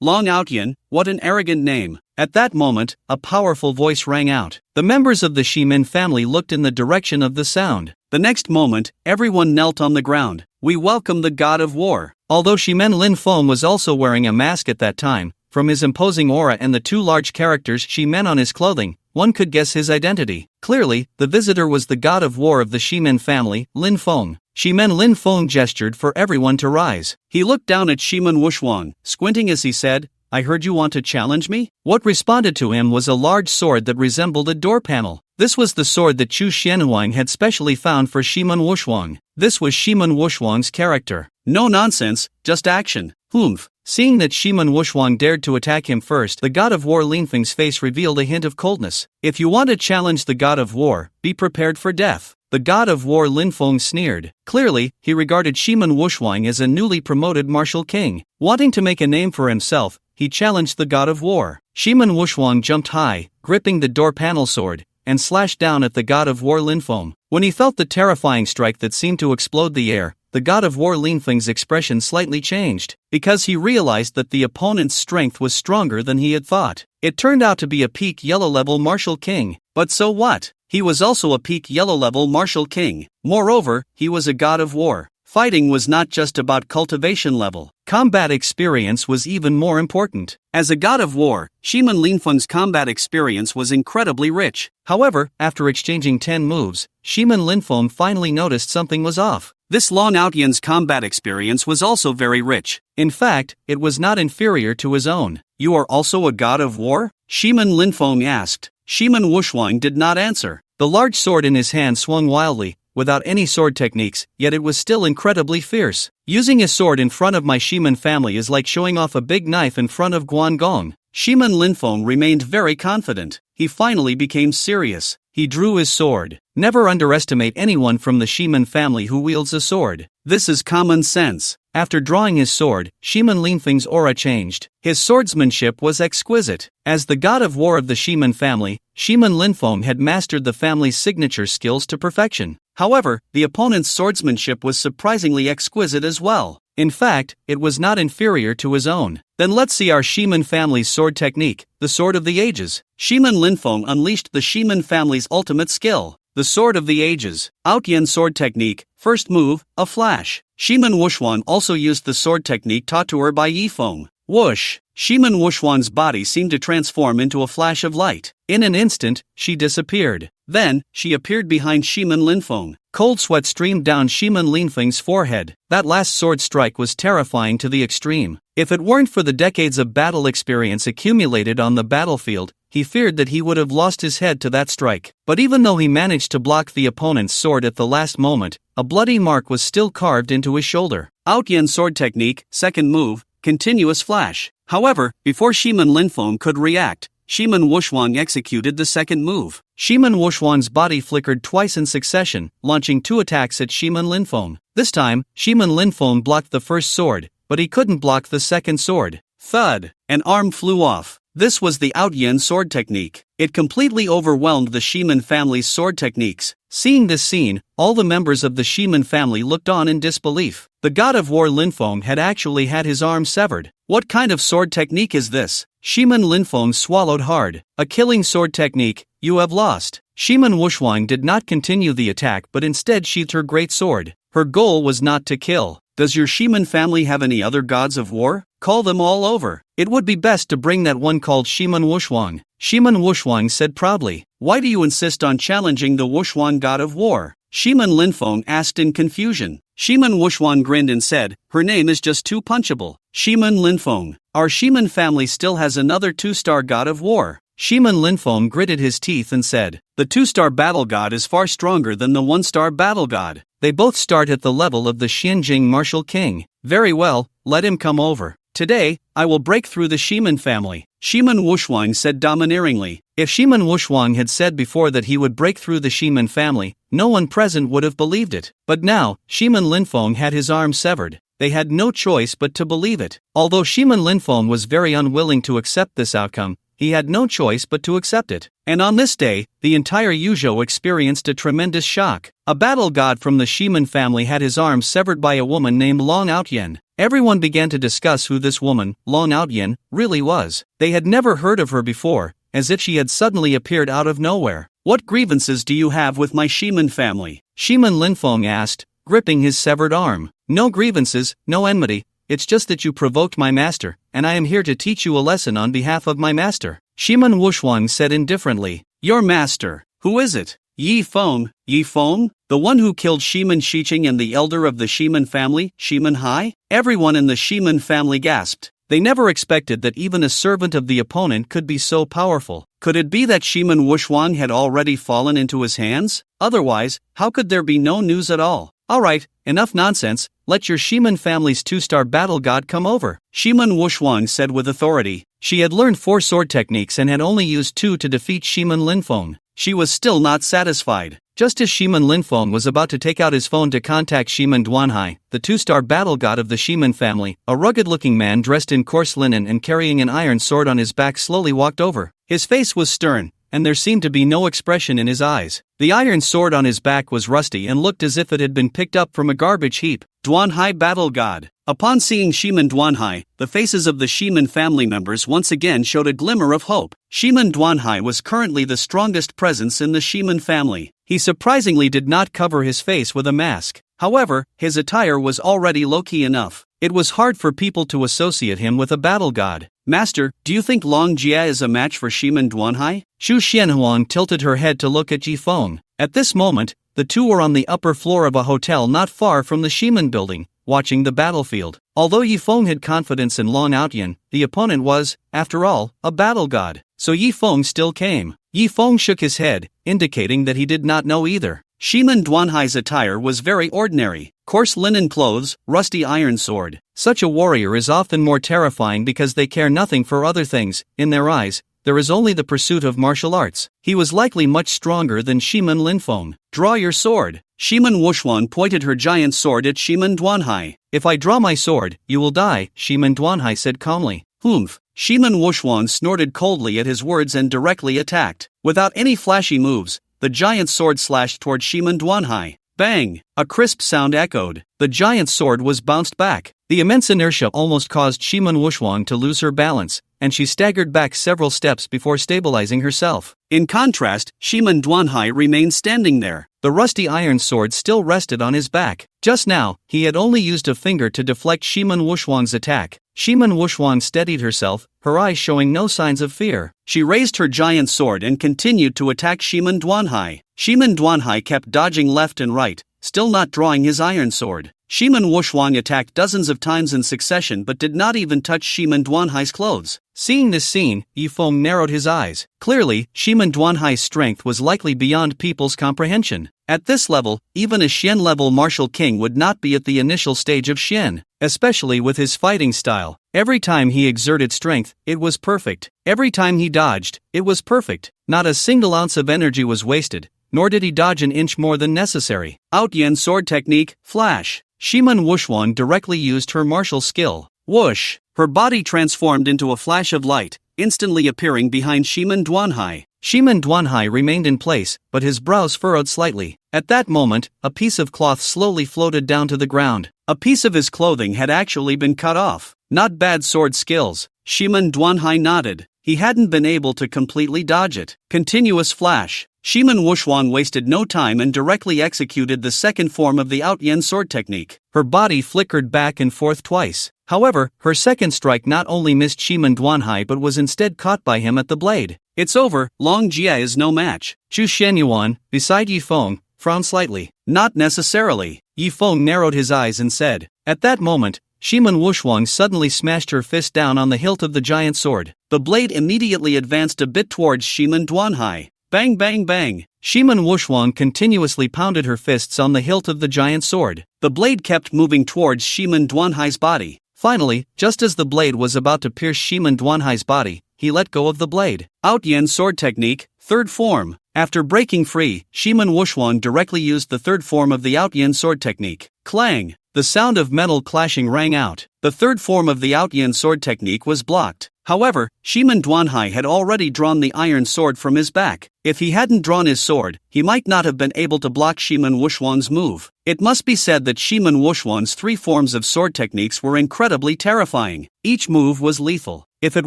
Long Outyen, what an arrogant name. At that moment, a powerful voice rang out. The members of the Shimen family looked in the direction of the sound. The next moment, everyone knelt on the ground. We welcome the god of war. Although Shimen Lin Feng was also wearing a mask at that time, from his imposing aura and the 2 large characters Shimen on his clothing, one could guess his identity. Clearly, the visitor was the god of war of the Shimen family, Lin Feng. Shimen Lin Feng gestured for everyone to rise. He looked down at Shimen Wushuang, squinting as he said, I heard you want to challenge me? What responded to him was a large sword that resembled a door panel. This was the sword that Chu Xianyuan had specially found for Shimen Wushuang. This was Shimen Wushuang's character. No nonsense, just action. Humph. Seeing that Shimen Wushuang dared to attack him first, the god of war Linfeng's face revealed a hint of coldness. If you want to challenge the god of war, be prepared for death. The god of war Linfeng sneered. Clearly, he regarded Shimen Wushuang as a newly promoted martial king. Wanting to make a name for himself, he challenged the god of war. Shimen Wushuang jumped high, gripping the door panel sword, and slashed down at the god of war Linfeng. When he felt the terrifying strike that seemed to explode the air, the god of war Linfeng's expression slightly changed, because he realized that the opponent's strength was stronger than he had thought. It turned out to be a peak yellow level martial king. But so what? He was also a peak yellow level martial king. Moreover, he was a god of war. Fighting was not just about cultivation level. Combat experience was even more important. As a god of war, Shimen Linfeng's combat experience was incredibly rich. However, after exchanging 10 moves, Shimen Linfeng finally noticed something was off. This Long Outyen's combat experience was also very rich. In fact, it was not inferior to his own. You are also a god of war? Shimen Linfeng asked. Shimen Wushuang did not answer. The large sword in his hand swung wildly, without any sword techniques, yet it was still incredibly fierce. Using a sword in front of my Shimen family is like showing off a big knife in front of Guangong. Shimen Linfeng remained very confident. He finally became serious. He drew his sword. Never underestimate anyone from the Shimen family who wields a sword. This is common sense. After drawing his sword, Shimen Linfeng's aura changed. His swordsmanship was exquisite. As the god of war of the Shimen family, Shimen Linfeng had mastered the family's signature skills to perfection. However, the opponent's swordsmanship was surprisingly exquisite as well. In fact, it was not inferior to his own. Then let's see our Shimen family's sword technique, the Sword of the Ages. Shimen Linfeng unleashed the Shimen family's ultimate skill, the Sword of the Ages. Outyen sword technique, first move, a flash. Shimen Wushuang also used the sword technique taught to her by Yi Feng. Whoosh! Shimen Wushuang's body seemed to transform into a flash of light. In an instant, she disappeared. Then, she appeared behind Shimen Linfeng. Cold sweat streamed down Shiman Linfeng's forehead. That last sword strike was terrifying to the extreme. If it weren't for the decades of battle experience accumulated on the battlefield, he feared that he would have lost his head to that strike. But even though he managed to block the opponent's sword at the last moment, a bloody mark was still carved into his shoulder. Outyan sword technique, second move, continuous flash. However, before Shiman Linfeng could react, Shiman Wuxuang executed the second move. Shiman Wuxuang's body flickered twice in succession, launching 2 attacks at Shiman Linfeng. This time, Shiman Linfeng blocked the first sword, but he couldn't block the second sword. Thud! An arm flew off. This was the Outyan sword technique. It completely overwhelmed the Shiman family's sword techniques. Seeing this scene, all the members of the Shiman family looked on in disbelief. The god of war Linfeng had actually had his arm severed. What kind of sword technique is this? Shiman Linfeng swallowed hard. A killing sword technique, you have lost. Shiman Wuxuang did not continue the attack but instead sheathed her great sword. Her goal was not to kill. Does your Shiman family have any other gods of war? Call them all over. It would be best to bring that one called Shiman Wuxuang. Shiman Wuxuang said proudly. Why do you insist on challenging the Wuxuang god of war? Shiman Linfeng asked in confusion. Shiman Wuxuang grinned and said, her name is just too punchable. Shiman Linfeng. Our Shiman family still has another 2-star god of war. Shiman Linfeng gritted his teeth and said, the 2-star battle god is far stronger than the 1-star battle god. They both start at the level of the Xianjing martial king. Very well, let him come over. Today, I will break through the Shiman family. Shiman Wuxuang said domineeringly. If Shiman Wuxuang had said before that he would break through the Shiman family, no one present would have believed it. But now, Shiman Linfeng had his arm severed. They had no choice but to believe it. Although Shiman Linfeng was very unwilling to accept this outcome, he had no choice but to accept it. And on this day, the entire Yuzhou experienced a tremendous shock. A battle god from the Shiman family had his arm severed by a woman named Long Outyan. Everyone began to discuss who this woman, Long Outyan, really was. They had never heard of her before, as if she had suddenly appeared out of nowhere. What grievances do you have with my Shiman family? Shiman Linfeng asked, gripping his severed arm. No grievances, no enmity. It's just that you provoked my master, and I am here to teach you a lesson on behalf of my master. Shiman Wuxuang said indifferently. Your master, who is it? Yi Feng? Yi Feng? The one who killed Shiman Shiqing and the elder of the Shiman family, Shiman Hai? Everyone in the Shiman family gasped. They never expected that even a servant of the opponent could be so powerful. Could it be that Shiman Wuxuang had already fallen into his hands? Otherwise, how could there be no news at all? Alright, enough nonsense, let your Shiman family's 2-star battle god come over. Shiman Wuxuang said with authority. She had learned 4 sword techniques and had only used 2 to defeat Shiman Linfeng. She was still not satisfied. Just as Shiman Linfeng was about to take out his phone to contact Shiman Duanhai, the 2-star battle god of the Shiman family, a rugged-looking man dressed in coarse linen and carrying an iron sword on his back slowly walked over. His face was stern, and there seemed to be no expression in his eyes. The iron sword on his back was rusty and looked as if it had been picked up from a garbage heap. Duanhai battle god. Upon seeing Shiman Duanhai, the faces of the Shiman family members once again showed a glimmer of hope. Shiman Duanhai was currently the strongest presence in the Shiman family. He surprisingly did not cover his face with a mask. However, his attire was already low-key enough. It was hard for people to associate him with a battle god. Master, do you think Long Jia is a match for Shiman Duanhai? Xu Xianhuang tilted her head to look at Yi Feng. At this moment, the two were on the upper floor of a hotel not far from the Shiman building, watching the battlefield. Although Yi Feng had confidence in Long Outyan, the opponent was, after all, a battle god. So Yi Feng still came. Yi Feng shook his head, indicating that he did not know either. Shiman Duanhai's attire was very ordinary. Coarse linen clothes, rusty iron sword. Such a warrior is often more terrifying because they care nothing for other things. In their eyes, there is only the pursuit of martial arts. He was likely much stronger than Shiman Linfeng. Draw your sword. Shiman Wuxuang pointed her giant sword at Shiman Duanhai. If I draw my sword, you will die, Shiman Duanhai said calmly. Humph. Shiman Wuxuang snorted coldly at his words and directly attacked. Without any flashy moves, the giant sword slashed toward Shiman Duanhai. Bang! A crisp sound echoed. The giant sword was bounced back. The immense inertia almost caused Shiman Wuxuang to lose her balance, and she staggered back several steps before stabilizing herself. In contrast, Shiman Duanhai remained standing there. The rusty iron sword still rested on his back. Just now, he had only used a finger to deflect Shiman Wuxuang's attack. Shiman Wuxuang steadied herself, her eyes showing no signs of fear. She raised her giant sword and continued to attack Shiman Duanhai. Shiman Duanhai kept dodging left and right, still not drawing his iron sword. Shiman Wuxuang attacked dozens of times in succession but did not even touch Shiman Duanhai's clothes. Seeing this scene, Yifeng narrowed his eyes. Clearly, Shiman Duanhai's strength was likely beyond people's comprehension. At this level, even a Xian-level martial king would not be at the initial stage of Xian, especially with his fighting style. Every time he exerted strength, it was perfect. Every time he dodged, it was perfect. Not a single ounce of energy was wasted, nor did he dodge an inch more than necessary. Outyan sword technique, flash. Shiman Wuxuang directly used her martial skill. Whoosh! Her body transformed into a flash of light, instantly appearing behind Shiman Duanhai. Shiman Duanhai remained in place, but his brows furrowed slightly. At that moment, a piece of cloth slowly floated down to the ground. A piece of his clothing had actually been cut off. Not bad sword skills. Shiman Duanhai nodded. He hadn't been able to completely dodge it. Continuous flash. Shiman Wuxuang wasted no time and directly executed the second form of the Outyan sword technique. Her body flickered back and forth twice. However, her second strike not only missed Shiman Duanhai but was instead caught by him at the blade. It's over, Long Jia is no match. Zhu Shenyuan, beside Yifeng, frowned slightly. Not necessarily. Yifeng narrowed his eyes and said. At that moment, Shiman Wuxuang suddenly smashed her fist down on the hilt of the giant sword. The blade immediately advanced a bit towards Shiman Duanhai. Bang bang bang. Shiman Wuxuang continuously pounded her fists on the hilt of the giant sword. The blade kept moving towards Shiman Duanhai's body. Finally, just as the blade was about to pierce Shiman Duanhai's body, he let go of the blade. Outyan sword technique, third form. After breaking free, Shiman Wuxuang directly used the third form of the Outyan sword technique. Clang! The sound of metal clashing rang out. The third form of the Outyan sword technique was blocked. However, Shiman Duanhai had already drawn the iron sword from his back. If he hadn't drawn his sword, he might not have been able to block Shiman Wuxuang's move. It must be said that Shiman Wuxuang's three forms of sword techniques were incredibly terrifying. Each move was lethal. If it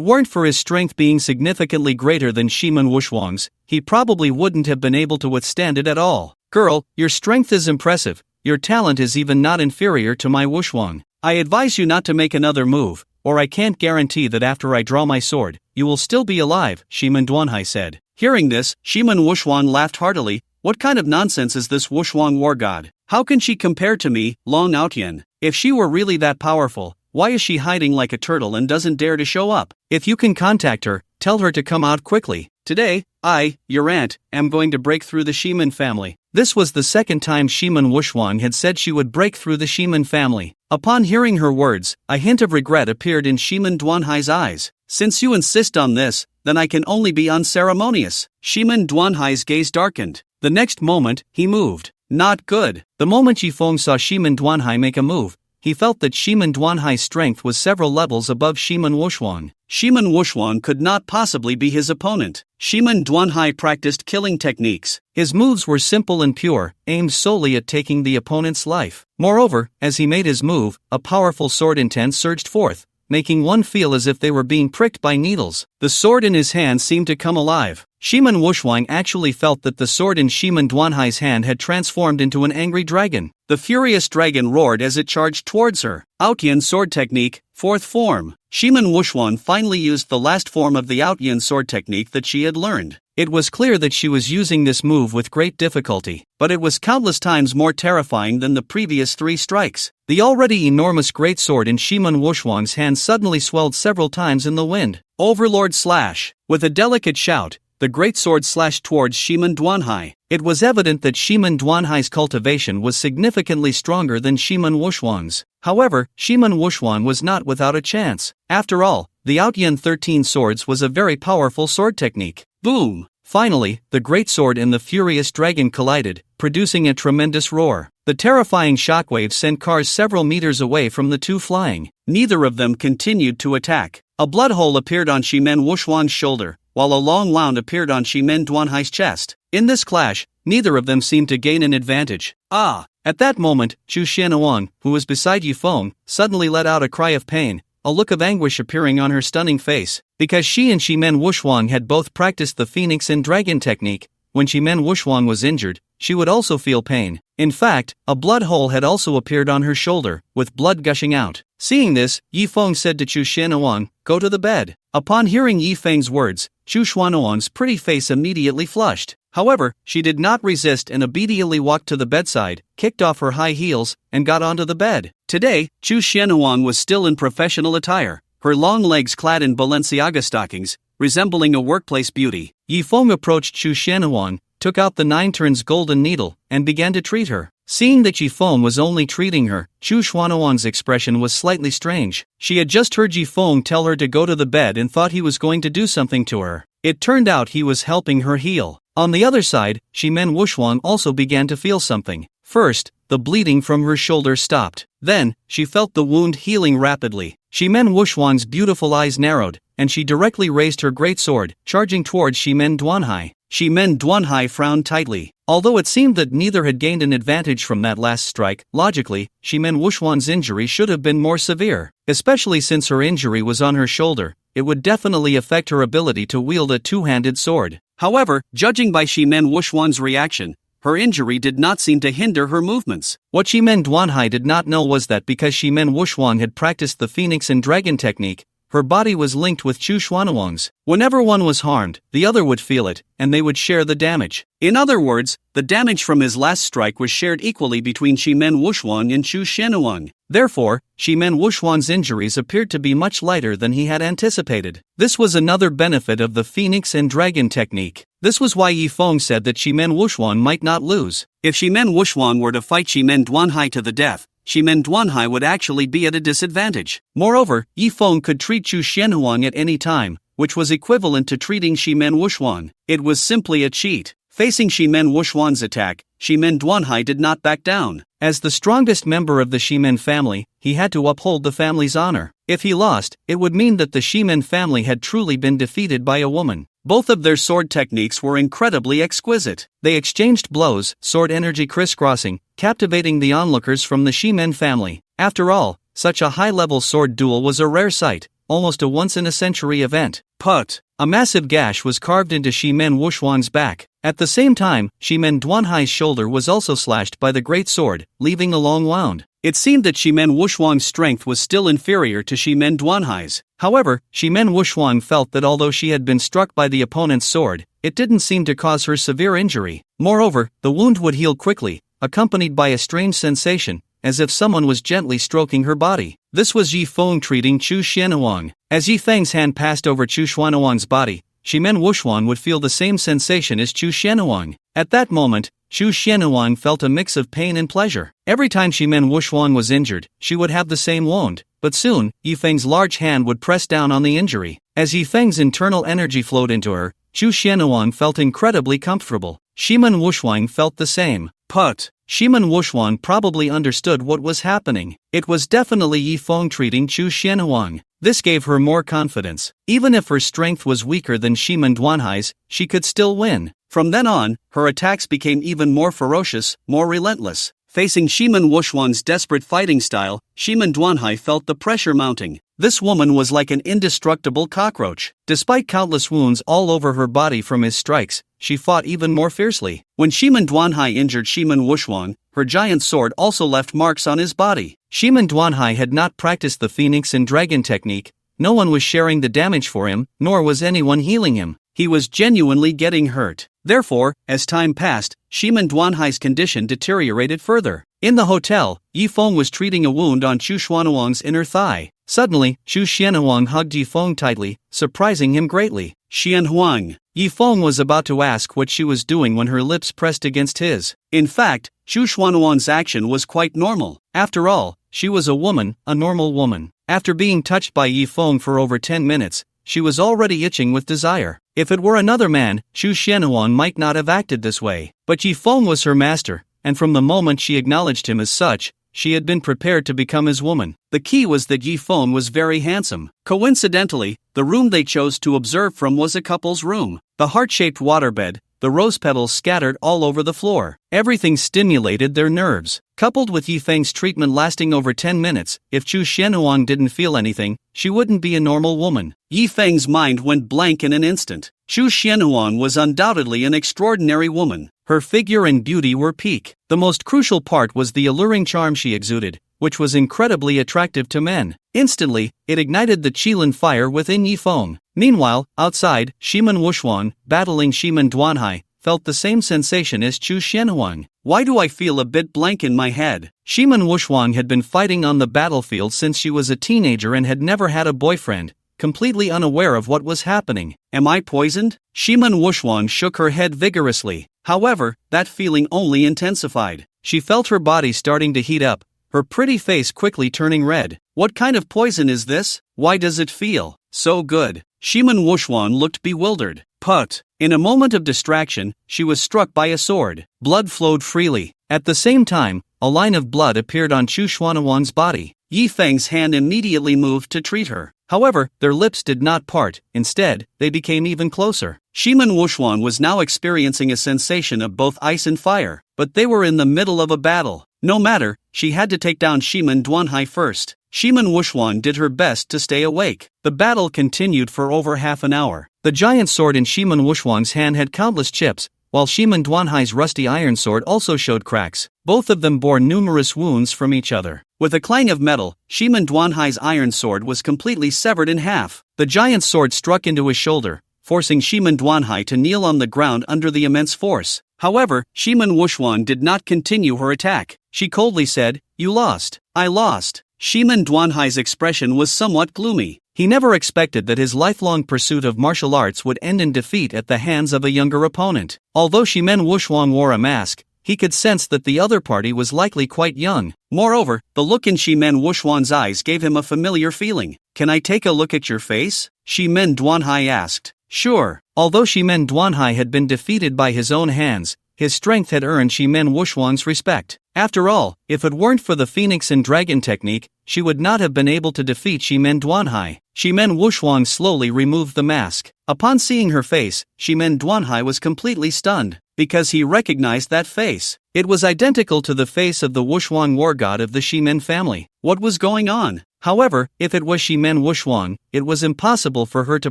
weren't for his strength being significantly greater than Shiman Wuxuang's, he probably wouldn't have been able to withstand it at all. Girl, your strength is impressive. Your talent is even not inferior to my Wuxuang. I advise you not to make another move, or I can't guarantee that after I draw my sword, you will still be alive, Shiman Duanhai said. Hearing this, Shiman Wuxuang laughed heartily. What kind of nonsense is this Wuxuang war god? How can she compare to me, Long Outyan? If she were really that powerful, why is she hiding like a turtle and doesn't dare to show up? If you can contact her, tell her to come out quickly. Today, I, your aunt, am going to break through the Shiman family. This was the second time Shiman Wuxuang had said she would break through the Shiman family. Upon hearing her words, a hint of regret appeared in Shiman Duanhai's eyes. Since you insist on this, then I can only be unceremonious. Shiman Duanhai's gaze darkened. The next moment, he moved. Not good. The moment Yifeng saw Shiman Duanhai make a move, he felt that Shiman Duanhai's strength was several levels above Shiman Wuxuang. Shiman Wuxuang could not possibly be his opponent. Shiman Duanhai practiced killing techniques. His moves were simple and pure, aimed solely at taking the opponent's life. Moreover, as he made his move, a powerful sword intent surged forth, making one feel as if they were being pricked by needles. The sword in his hand seemed to come alive. Shiman Wuxuang actually felt that the sword in Shiman Duanhai's hand had transformed into an angry dragon. The furious dragon roared as it charged towards her. Outyan sword technique, fourth form. Shiman Wuxuang finally used the last form of the Outyan sword technique that she had learned. It was clear that she was using this move with great difficulty, but it was countless times more terrifying than the previous three strikes. The already enormous greatsword in Shiman Wuxuang's hand suddenly swelled several times in the wind. Overlord slash! With a delicate shout, the greatsword slashed towards Shiman Duanhai. It was evident that Shiman Duanhai's cultivation was significantly stronger than Shiman Wuxuang's. However, Shiman Wuxuang was not without a chance. After all, the Outyan 13 swords was a very powerful sword technique. Boom! Finally, the greatsword and the furious dragon collided, producing a tremendous roar. The terrifying shockwave sent cars several meters away from the two flying. Neither of them continued to attack. A blood hole appeared on Shiman Wuxuang's shoulder, while a long wound appeared on Shiman Duanhai's chest. In this clash, neither of them seemed to gain an advantage. Ah! At that moment, Zhu Xianyuan, who was beside Yifeng, suddenly let out a cry of pain, a look of anguish appearing on her stunning face. Because she and Shiman Wuxuang had both practiced the Phoenix and Dragon technique, when Shiman Wuxuang was injured, she would also feel pain. In fact, a blood hole had also appeared on her shoulder, with blood gushing out. Seeing this, Yifeng said to Zhu Xianyuan, "Go to the bed." Upon hearing Yifeng's words, Zhu Xianyuan's pretty face immediately flushed. However, she did not resist and obediently walked to the bedside, kicked off her high heels, and got onto the bed. Today, Chu Xianhuang was still in professional attire, her long legs clad in Balenciaga stockings, resembling a workplace beauty. Yifeng approached Chu Xianhuang, took out the 9 turns golden needle, and began to treat her. Seeing that Yifeng was only treating her, Chu Xianhuang's expression was slightly strange. She had just heard Yifeng tell her to go to the bed and thought he was going to do something to her. It turned out he was helping her heal. On the other side, Shimen Wuxuan also began to feel something. First, the bleeding from her shoulder stopped. Then, she felt the wound healing rapidly. Shimen Wuxuan's beautiful eyes narrowed, and she directly raised her great sword, charging towards Shimen Duanhai. Shimen Duanhai frowned tightly. Although it seemed that neither had gained an advantage from that last strike, logically, Shimen Wuxuan's injury should have been more severe. Especially since her injury was on her shoulder, it would definitely affect her ability to wield a two-handed sword. However, judging by Shimen Wuxuan's reaction, her injury did not seem to hinder her movements. What Shimen Duanhai did not know was that because Shimen Wuxuan had practiced the Phoenix and Dragon technique, her body was linked with Chu Xuanhuang's. Whenever one was harmed, the other would feel it, and they would share the damage. In other words, the damage from his last strike was shared equally between Shimen Wuxuan and Chu Xianhuang. Therefore, Shimen Wuxuan's injuries appeared to be much lighter than he had anticipated. This was another benefit of the Phoenix and Dragon technique. This was why Yifeng said that Shimen Wuxuan might not lose. If Shimen Wuxuan were to fight Shimen Duanhai to the death, Shimen Duanhai would actually be at a disadvantage. Moreover, Yifeng could treat Chu Xianhuang at any time, which was equivalent to treating Shimen Wuxuan. It was simply a cheat. Facing Shimen Wuxuan's attack, Shimen Duanhai did not back down. As the strongest member of the Shimen family, he had to uphold the family's honor. If he lost, it would mean that the Shimen family had truly been defeated by a woman. Both of their sword techniques were incredibly exquisite. They exchanged blows, sword energy crisscrossing, captivating the onlookers from the Shimen family. After all, such a high-level sword duel was a rare sight, almost a once-in-a-century event. Put! A massive gash was carved into Shimen Wuxuan's back. At the same time, Shimen Duanhai's shoulder was also slashed by the great sword, leaving a long wound. It seemed that Shimen Wuxuan's strength was still inferior to Shimen Duanhai's. However, Shimen Wuxuan felt that although she had been struck by the opponent's sword, it didn't seem to cause her severe injury. Moreover, the wound would heal quickly, accompanied by a strange sensation, as if someone was gently stroking her body. This was Yifeng treating Chu Xianhuang. As Yifeng's hand passed over Chu Xianhuang's body, Shimen Wuxuan would feel the same sensation as Chu Xianhuang. At that moment, Chu Xianhuang felt a mix of pain and pleasure. Every time Shimen Wuxuan was injured, she would have the same wound, but soon, Yifeng's large hand would press down on the injury. As Yifeng's internal energy flowed into her, Chu Xianhuang felt incredibly comfortable. Shimen Wuxuan felt the same. Put! Shimen Wuxuan probably understood what was happening. It was definitely Yifeng treating Chu Xianhuang. This gave her more confidence. Even if her strength was weaker than Shimen Duanhai's, she could still win. From then on, her attacks became even more ferocious, more relentless. Facing Shimen Wuxuan's desperate fighting style, Shimen Duanhai felt the pressure mounting. This woman was like an indestructible cockroach. Despite countless wounds all over her body from his strikes, she fought even more fiercely. When Shimen Duanhai injured Shimen Wuxuan, her giant sword also left marks on his body. Shimen Duanhai had not practiced the Phoenix and Dragon technique. No one was sharing the damage for him, nor was anyone healing him. He was genuinely getting hurt. Therefore, as time passed, Shimen Duanhai's condition deteriorated further. In the hotel, Yifeng was treating a wound on Chu Xuanhuang's inner thigh. Suddenly, Chu Xianhuang hugged Yifeng tightly, surprising him greatly. Xianhuang. Yifeng was about to ask what she was doing when her lips pressed against his. In fact, Chu Xuanhuang's action was quite normal. After all, she was a woman, a normal woman. After being touched by Yifeng for over 10 minutes, she was already itching with desire. If it were another man, Chu Xianhuang might not have acted this way. But Yifeng was her master, and from the moment she acknowledged him as such, she had been prepared to become his woman. The key was that Yifeng was very handsome. Coincidentally, the room they chose to observe from was a couple's room. The heart-shaped waterbed, the rose petals scattered all over the floor. Everything stimulated their nerves. Coupled with Yifeng's treatment lasting over 10 minutes, if Chu Xianhuang didn't feel anything, she wouldn't be a normal woman. Yifeng's mind went blank in an instant. Chu Xianhuang was undoubtedly an extraordinary woman. Her figure and beauty were peak. The most crucial part was the alluring charm she exuded, which was incredibly attractive to men. Instantly, it ignited the Qilin fire within Yifeng. Meanwhile, outside, Shimen Wuxuan, battling Shimen Duanhai, felt the same sensation as Chu Xianhuang. Why do I feel a bit blank in my head? Shimen Wuxuang had been fighting on the battlefield since she was a teenager and had never had a boyfriend, completely unaware of what was happening. Am I poisoned? Shimen Wuxuang shook her head vigorously. However, that feeling only intensified. She felt her body starting to heat up, her pretty face quickly turning red. What kind of poison is this? Why does it feel so good? Shimen Wuxuang looked bewildered. Put. In a moment of distraction, she was struck by a sword. Blood flowed freely. At the same time, a line of blood appeared on Chu Xuanhuang's body. Yi Feng's hand immediately moved to treat her. However, their lips did not part. Instead, they became even closer. Shimen Wuxuang was now experiencing a sensation of both ice and fire, but they were in the middle of a battle. No matter, she had to take down Shimen Duanhai first. Shimen Wuxuang did her best to stay awake. The battle continued for over half an hour. The giant sword in Shimen Wuxuang's hand had countless chips, while Shimen Duanhai's rusty iron sword also showed cracks. Both of them bore numerous wounds from each other. With a clang of metal, Shimen Duanhai's iron sword was completely severed in half. The giant sword struck into his shoulder, forcing Shimen Duanhai to kneel on the ground under the immense force. However, Shimen Wuxuang did not continue her attack. She coldly said, "You lost." "I lost." Shimen Duanhai's expression was somewhat gloomy. He never expected that his lifelong pursuit of martial arts would end in defeat at the hands of a younger opponent. Although Shimen Wuxuang wore a mask, he could sense that the other party was likely quite young. Moreover, the look in Shimen Wuxuang's eyes gave him a familiar feeling. "Can I take a look at your face?" Shimen Duanhai asked. Sure. Although Shimen Duanhai had been defeated by his own hands, his strength had earned Shimen Wuxuang's respect. After all, if it weren't for the Phoenix and Dragon technique, she would not have been able to defeat Shimen Duanhai. Shimen Wuxuang slowly removed the mask. Upon seeing her face, Shimen Duanhai was completely stunned, because he recognized that face. It was identical to the face of the Wuxuang war god of the Shimen family. What was going on? However, if it was Shimen Wuxuang, it was impossible for her to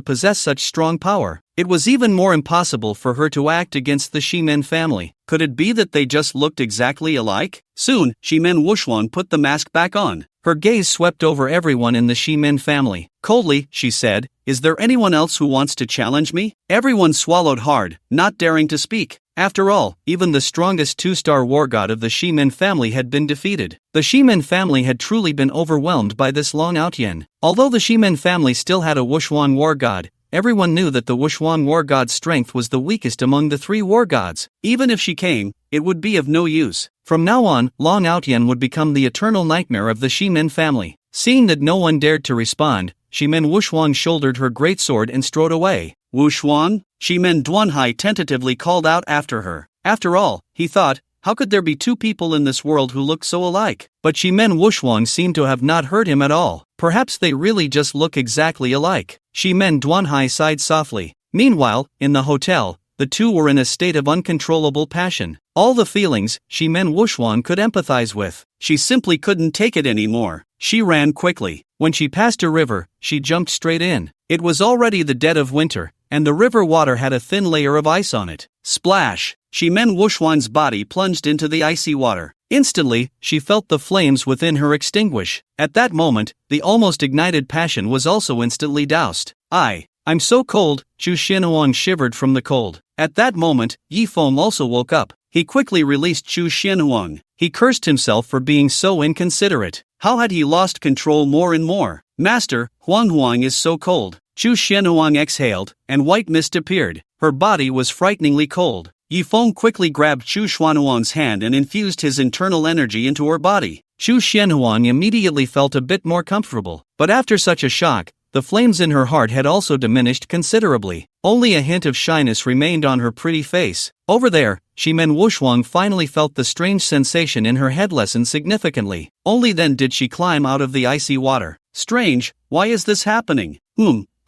possess such strong power. It was even more impossible for her to act against the Shimen family. Could it be that they just looked exactly alike? Soon, Shimen Wuxuang put the mask back on. Her gaze swept over everyone in the Shimen family. Coldly, she said, "Is there anyone else who wants to challenge me?" Everyone swallowed hard, not daring to speak. After all, even the strongest two-star war god of the Shimen family had been defeated. The Shimen family had truly been overwhelmed by this Long Outyen. Although the Shimen family still had a Wuxuang war god, everyone knew that the Wuxuang war god's strength was the weakest among the three war gods. Even if she came, it would be of no use. From now on, Long Outyen would become the eternal nightmare of the Shimen family. Seeing that no one dared to respond, Shimen Wuxuang shouldered her great sword and strode away. "Wuxuang?" Shimen Duanhai tentatively called out after her. After all, he thought, how could there be two people in this world who looked so alike? But Shimen Wuxuang seemed to have not heard him at all. Perhaps they really just look exactly alike. Shimen Duanhai sighed softly. Meanwhile, in the hotel, the two were in a state of uncontrollable passion. All the feelings Shimen Wuxuang could empathize with. She simply couldn't take it anymore. She ran quickly. When she passed a river, she jumped straight in. It was already the dead of winter, and the river water had a thin layer of ice on it. Splash! Shimen Wuxuang's body plunged into the icy water. Instantly, she felt the flames within her extinguish. At that moment, the almost ignited passion was also instantly doused. I'm so cold." Chu Xianhuang shivered from the cold. At that moment, Yi Feng also woke up. He quickly released Chu Xianhuang. He cursed himself for being so inconsiderate. How had he lost control more and more? "Master, Huang is so cold." Chu Xianhuang exhaled, and white mist appeared. Her body was frighteningly cold. Yi Feng quickly grabbed Chu Xianhuang's hand and infused his internal energy into her body. Chu Xianhuang immediately felt a bit more comfortable. But after such a shock, the flames in her heart had also diminished considerably. Only a hint of shyness remained on her pretty face. Over there, Shimen Wuxuang finally felt the strange sensation in her head lessen significantly. Only then did she climb out of the icy water. Strange, why is this happening?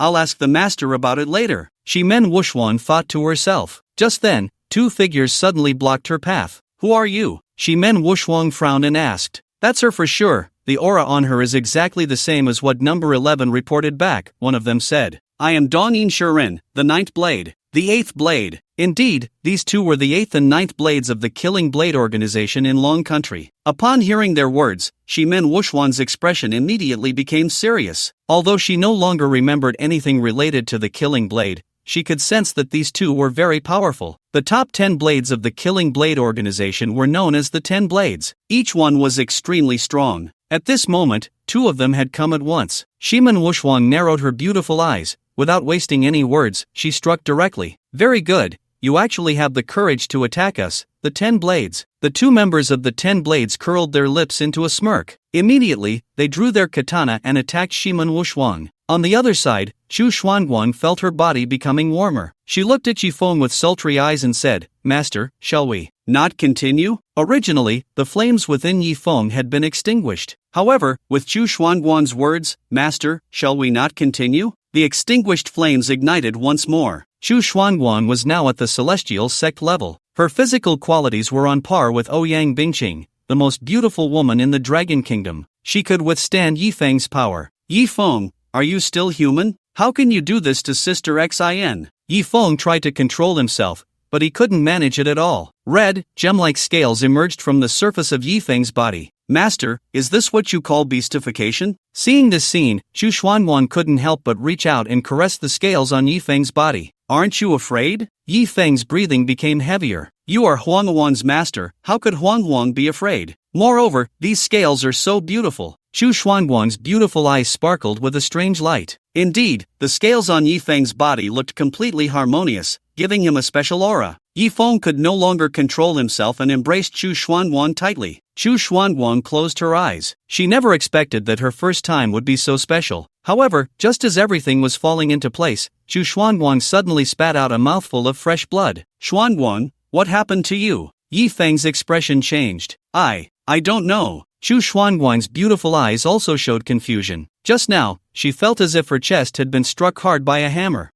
I'll ask the master about it later. Shimen Wuxuang thought to herself. Just then, two figures suddenly blocked her path. "Who are you?" Shimen Wuxuang frowned and asked. "That's her for sure. The aura on her is exactly the same as what number 11 reported back," one of them said. "I am Dongyin Shiren, the 9th blade." The 8th blade. Indeed, these two were the 8th and 9th blades of the Killing Blade organization in Long Country. Upon hearing their words, Shimen Wuxuang's expression immediately became serious. Although she no longer remembered anything related to the Killing Blade, she could sense that these two were very powerful. The top 10 blades of the Killing Blade organization were known as the 10 Blades. Each one was extremely strong. At this moment, two of them had come at once. Shiman Wuxuang narrowed her beautiful eyes. Without wasting any words, she struck directly. Very good. You actually have the courage to attack us, the 10 Blades. The two members of the 10 Blades curled their lips into a smirk. Immediately, they drew their katana and attacked Shiman Wuxuang. On the other side, Chu Xuanguang felt her body becoming warmer. She looked at Yifeng with sultry eyes and said, Master, shall we not continue? Originally, the flames within Yifeng had been extinguished. However, with Chu Xuanguang's words, Master, shall we not continue? The extinguished flames ignited once more. Chu Xuanguang was now at the celestial sect level. Her physical qualities were on par with Ouyang Bingqing, the most beautiful woman in the Dragon Kingdom. She could withstand Yifeng's power. Yifeng, are you still human? How can you do this to Sister Xin? Yifeng tried to control himself, but he couldn't manage it at all. Red, gem-like scales emerged from the surface of Yifeng's body. Master, is this what you call beastification? Seeing this scene, Chu Xuanguang couldn't help but reach out and caress the scales on Yifeng's body. Aren't you afraid? Yifeng's breathing became heavier. You are Huanghuang's master, how could Huanghuang be afraid? Moreover, these scales are so beautiful. Chu Xuanguang's beautiful eyes sparkled with a strange light. Indeed, the scales on Yifeng's body looked completely harmonious, giving him a special aura. Yifeng could no longer control himself and embraced Chu Xuanguang tightly. Chu Xuanguang closed her eyes. She never expected that her first time would be so special. However, just as everything was falling into place, Chu Xuanguang suddenly spat out a mouthful of fresh blood. Xuanguang, what happened to you? Yifeng's expression changed. I don't know. Chu Xuanguang's beautiful eyes also showed confusion. Just now, she felt as if her chest had been struck hard by a hammer.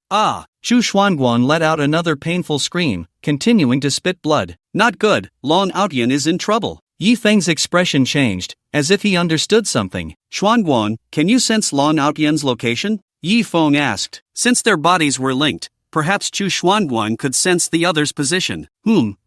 Chu Xuanguang let out another painful scream, continuing to spit blood. Not good, Long Outyan is in trouble. Yifeng's expression changed, as if he understood something. Xuanguang, can you sense Long Outyan's location? Yifeng asked. Since their bodies were linked, perhaps Chu Xuanguang could sense the other's position.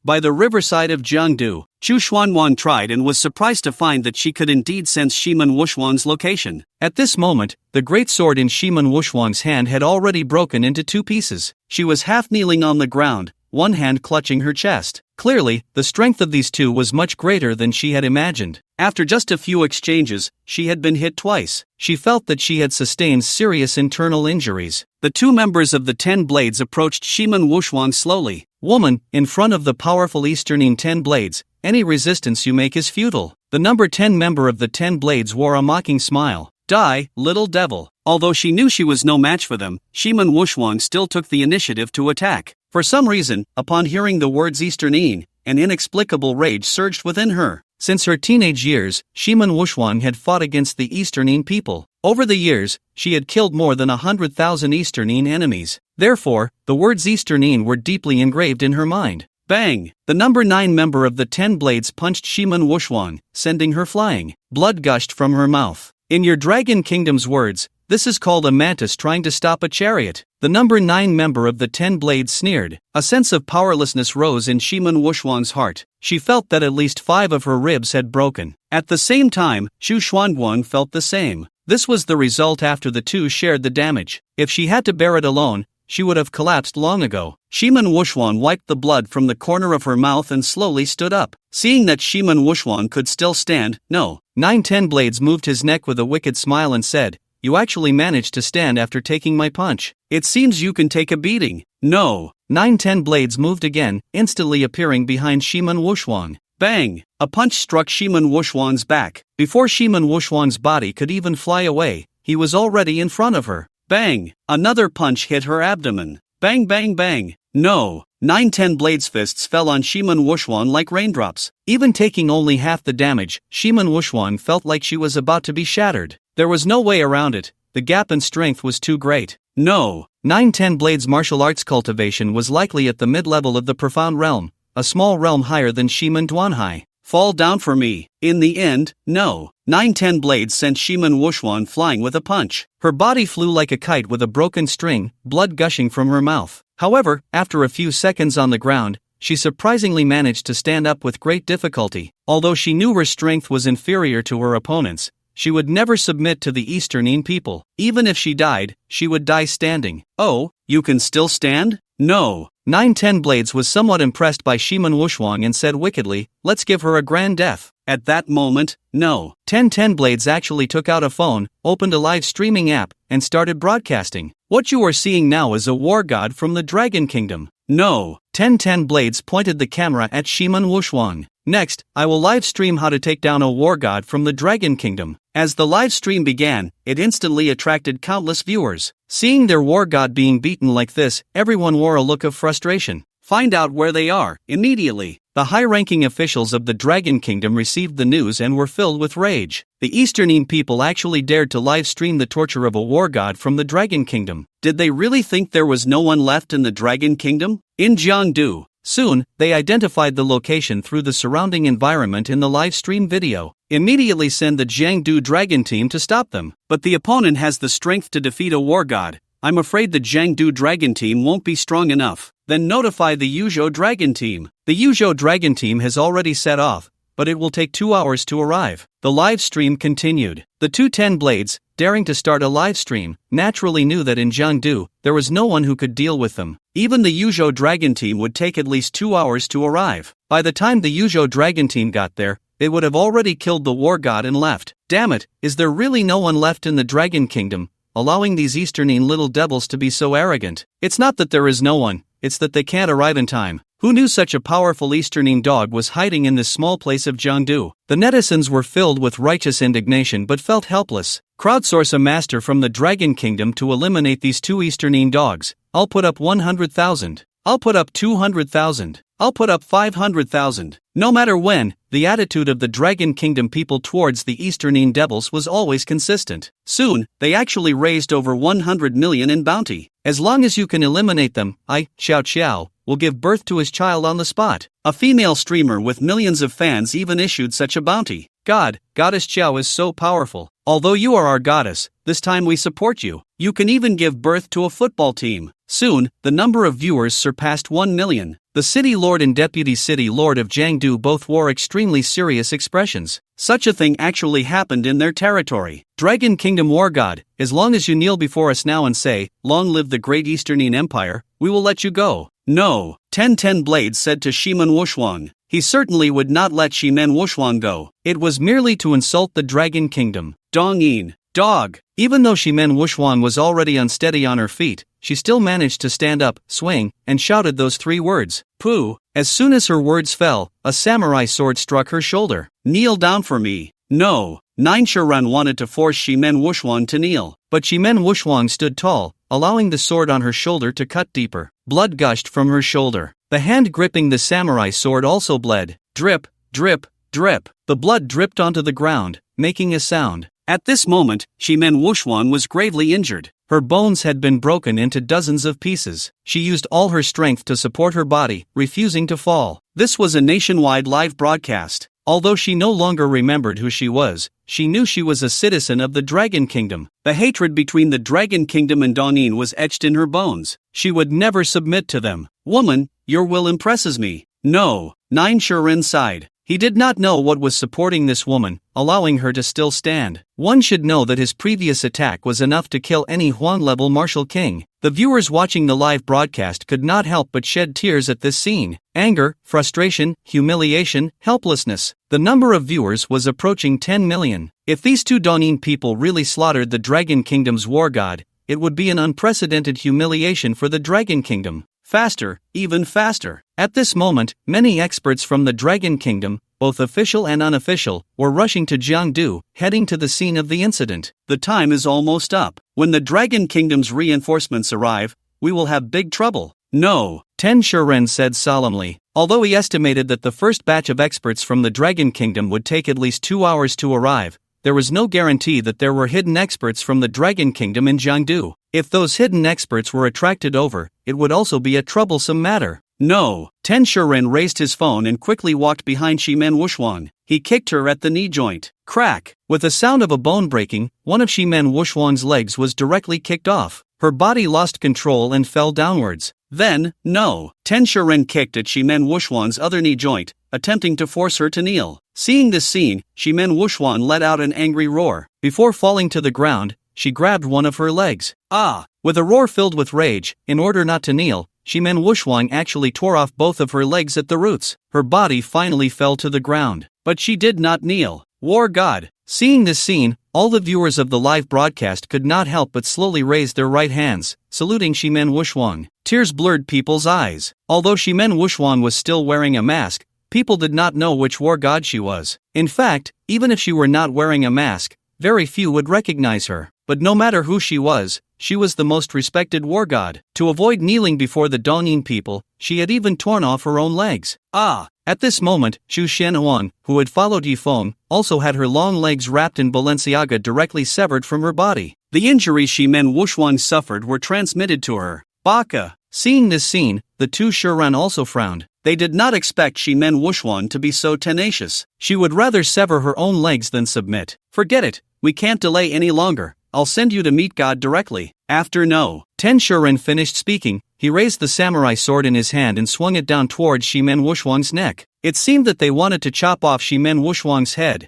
By the riverside of Jiangdu. Chu Xuanguang tried and was surprised to find that she could indeed sense Shiman Wuxuang's location. At this moment, the great sword in Shiman Wuxuang's hand had already broken into two pieces. She was half kneeling on the ground, one hand clutching her chest. Clearly, the strength of these two was much greater than she had imagined. After just a few exchanges, she had been hit twice. She felt that she had sustained serious internal injuries. The two members of the 10 Blades approached Shiman Wuxuang slowly. Woman, in front of the powerful Easternine 10 Blades, any resistance you make is futile. The number 10 member of the 10 Blades wore a mocking smile. Die, little devil. Although she knew she was no match for them, Shiman Wuxuang still took the initiative to attack. For some reason, upon hearing the words Easternine, an inexplicable rage surged within her. Since her teenage years, Shiman Wuxuang had fought against the Easternine people. Over the years, she had killed more than 100,000 Easternine enemies. Therefore, the words Easternine were deeply engraved in her mind. Bang! The number 9 member of the 10 Blades punched Shiman Wuxuang, sending her flying. Blood gushed from her mouth. In your Dragon Kingdom's words, this is called a mantis trying to stop a chariot. The number 9 member of the 10 Blades sneered. A sense of powerlessness rose in Shiman Wuxuang's heart. She felt that at least 5 of her ribs had broken. At the same time, Chu Xuanguang felt the same. This was the result after the two shared the damage. If she had to bear it alone, she would have collapsed long ago. Shiman Wuxuang wiped the blood from the corner of her mouth and slowly stood up. Seeing that Shiman Wuxuang could still stand, no. 9-10 Blades moved his neck with a wicked smile and said, You actually managed to stand after taking my punch. It seems you can take a beating. No. 9-10 Blades moved again, instantly appearing behind Shiman Wuxuang. Bang! A punch struck Shiman Wuxuang's back. Before Shiman Wuxuang's body could even fly away, he was already in front of her. Bang! Another punch hit her abdomen. Bang bang bang! No! 9-10 Blades' fists fell on Shiman Wuxuang like raindrops. Even taking only half the damage, Shiman Wuxuang felt like she was about to be shattered. There was no way around it. The gap in strength was too great. No! 9-10 Blades' martial arts cultivation was likely at the mid-level of the Profound Realm, a small realm higher than Shiman Duanhai. Fall down for me. In the end, no. 9-10 Blades sent Shiman Wuxuang flying with a punch. Her body flew like a kite with a broken string, blood gushing from her mouth. However, after a few seconds on the ground, she surprisingly managed to stand up with great difficulty. Although she knew her strength was inferior to her opponents, she would never submit to the Easternine people. Even if she died, she would die standing. Oh, you can still stand? No. 910 Blades was somewhat impressed by Shiman Wushwang and said wickedly, "Let's give her a grand death." At that moment, no. 1010 Blades actually took out a phone, opened a live streaming app, and started broadcasting. "What you are seeing now is a war god from the Dragon Kingdom." No. 1010 Blades pointed the camera at Shiman Wushwang. "Next, I will live stream how to take down a war god from the Dragon Kingdom." As the live stream began, it instantly attracted countless viewers. Seeing their war god being beaten like this, everyone wore a look of frustration. Find out where they are, immediately. The high-ranking officials of the Dragon Kingdom received the news and were filled with rage. The Easternine people actually dared to live stream the torture of a war god from the Dragon Kingdom. Did they really think there was no one left in the Dragon Kingdom? In Jiangdu. Soon, they identified the location through the surrounding environment in the live stream video. Immediately send the Jiangdu Dragon team to stop them. But the opponent has the strength to defeat a war god. I'm afraid the Jiangdu Dragon team won't be strong enough. Then notify the Yuzhou Dragon team. The Yuzhou Dragon team has already set off, but it will take 2 hours to arrive. The live stream continued. The 210 Blades, daring to start a live stream, naturally knew that in Jiangdu, there was no one who could deal with them. Even the Yuzhou Dragon team would take at least 2 hours to arrive. By the time the Yuzhou Dragon team got there, they would have already killed the war god and left. Damn it, is there really no one left in the Dragon Kingdom, allowing these Easternine little devils to be so arrogant? It's not that there is no one, it's that they can't arrive in time. Who knew such a powerful Easternine dog was hiding in this small place of Jiangdu? The netizens were filled with righteous indignation but felt helpless. Crowdsource a master from the Dragon Kingdom to eliminate these two Easternine dogs. I'll put up 100,000. I'll put up 200,000. I'll put up 500,000. No matter when, the attitude of the Dragon Kingdom people towards the Easternine devils was always consistent. Soon, they actually raised over 100 million in bounty. As long as you can eliminate them, Xiao Xiao, will give birth to his child on the spot. A female streamer with millions of fans even issued such a bounty. Goddess Xiao is so powerful. Although you are our goddess, this time we support you. You can even give birth to a football team. Soon, the number of viewers surpassed 1 million. The city lord and deputy city lord of Jiangdu both wore extremely serious expressions. Such a thing actually happened in their territory. Dragon Kingdom War God, as long as you kneel before us now and say, "Long live the great Easternine Empire," we will let you go. No, 1010 Blades said to Shiman Wushwang. He certainly would not let Shiman Wushwang go. It was merely to insult the Dragon Kingdom. Dongyin, dog. Even though Shiman Wushwang was already unsteady on her feet, she still managed to stand up, swing, and shouted those 3 words. Pooh. As soon as her words fell, a samurai sword struck her shoulder. Kneel down for me. No. 9 Shiren wanted to force Shiman Wushwang to kneel. But Shiman Wushwang stood tall, allowing the sword on her shoulder to cut deeper. Blood gushed from her shoulder. The hand gripping the samurai sword also bled. Drip, drip, drip. The blood dripped onto the ground, making a sound. At this moment, Shiman Wushwang was gravely injured. Her bones had been broken into dozens of pieces. She used all her strength to support her body, refusing to fall. This was a nationwide live broadcast. Although she no longer remembered who she was, she knew she was a citizen of the Dragon Kingdom. The hatred between the Dragon Kingdom and Dongyin was etched in her bones. She would never submit to them. Woman, your will impresses me. No. 9 Shiren sighed. He did not know what was supporting this woman, allowing her to still stand. One should know that his previous attack was enough to kill any Huang-level martial king. The viewers watching the live broadcast could not help but shed tears at this scene. Anger, frustration, humiliation, helplessness. The number of viewers was approaching 10 million. If these 2 Dongyin people really slaughtered the Dragon Kingdom's war god, it would be an unprecedented humiliation for the Dragon Kingdom. Faster, even faster. At this moment, many experts from the Dragon Kingdom, both official and unofficial, were rushing to Jiangdu, heading to the scene of the incident. The time is almost up. When the Dragon Kingdom's reinforcements arrive, we will have big trouble. No, 10 Shiren said solemnly. Although he estimated that the first batch of experts from the Dragon Kingdom would take at least 2 hours to arrive, there was no guarantee that there were hidden experts from the Dragon Kingdom in Jiangdu. If those hidden experts were attracted over, it would also be a troublesome matter. No. 10 Shiren raised his phone and quickly walked behind Shiman Wushwang. He kicked her at the knee joint. Crack! With the sound of a bone breaking, one of Shiman Wushwang's legs was directly kicked off. Her body lost control and fell downwards. Then, no. 10 Shiren kicked at Shiman Wushwang's other knee joint, attempting to force her to kneel. Seeing this scene, Shiman Wushwang let out an angry roar. Before falling to the ground, she grabbed one of her legs. Ah! With a roar filled with rage, in order not to kneel, Shimen Wushwang actually tore off both of her legs at the roots. Her body finally fell to the ground. But she did not kneel. War God. Seeing this scene, all the viewers of the live broadcast could not help but slowly raise their right hands, saluting Shimen Wushwang. Tears blurred people's eyes. Although Shimen Wushwang was still wearing a mask, people did not know which war god she was. In fact, even if she were not wearing a mask, very few would recognize her. But no matter who she was the most respected war god. To avoid kneeling before the Dongyin people, she had even torn off her own legs. At this moment, Xu Shenhuang, who had followed Yifeng, also had her long legs wrapped in Balenciaga directly severed from her body. The injuries Shimen Wushwang suffered were transmitted to her. Baka. Seeing this scene, the two Shuren also frowned. They did not expect Shimen Wushwang to be so tenacious. She would rather sever her own legs than submit. Forget it, we can't delay any longer. I'll send you to meet God directly. After no. 10 Shuren finished speaking, he raised the samurai sword in his hand and swung it down towards Shimen Wushwang's neck. It seemed that they wanted to chop off Shimen Wushwang's head.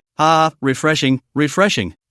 Refreshing.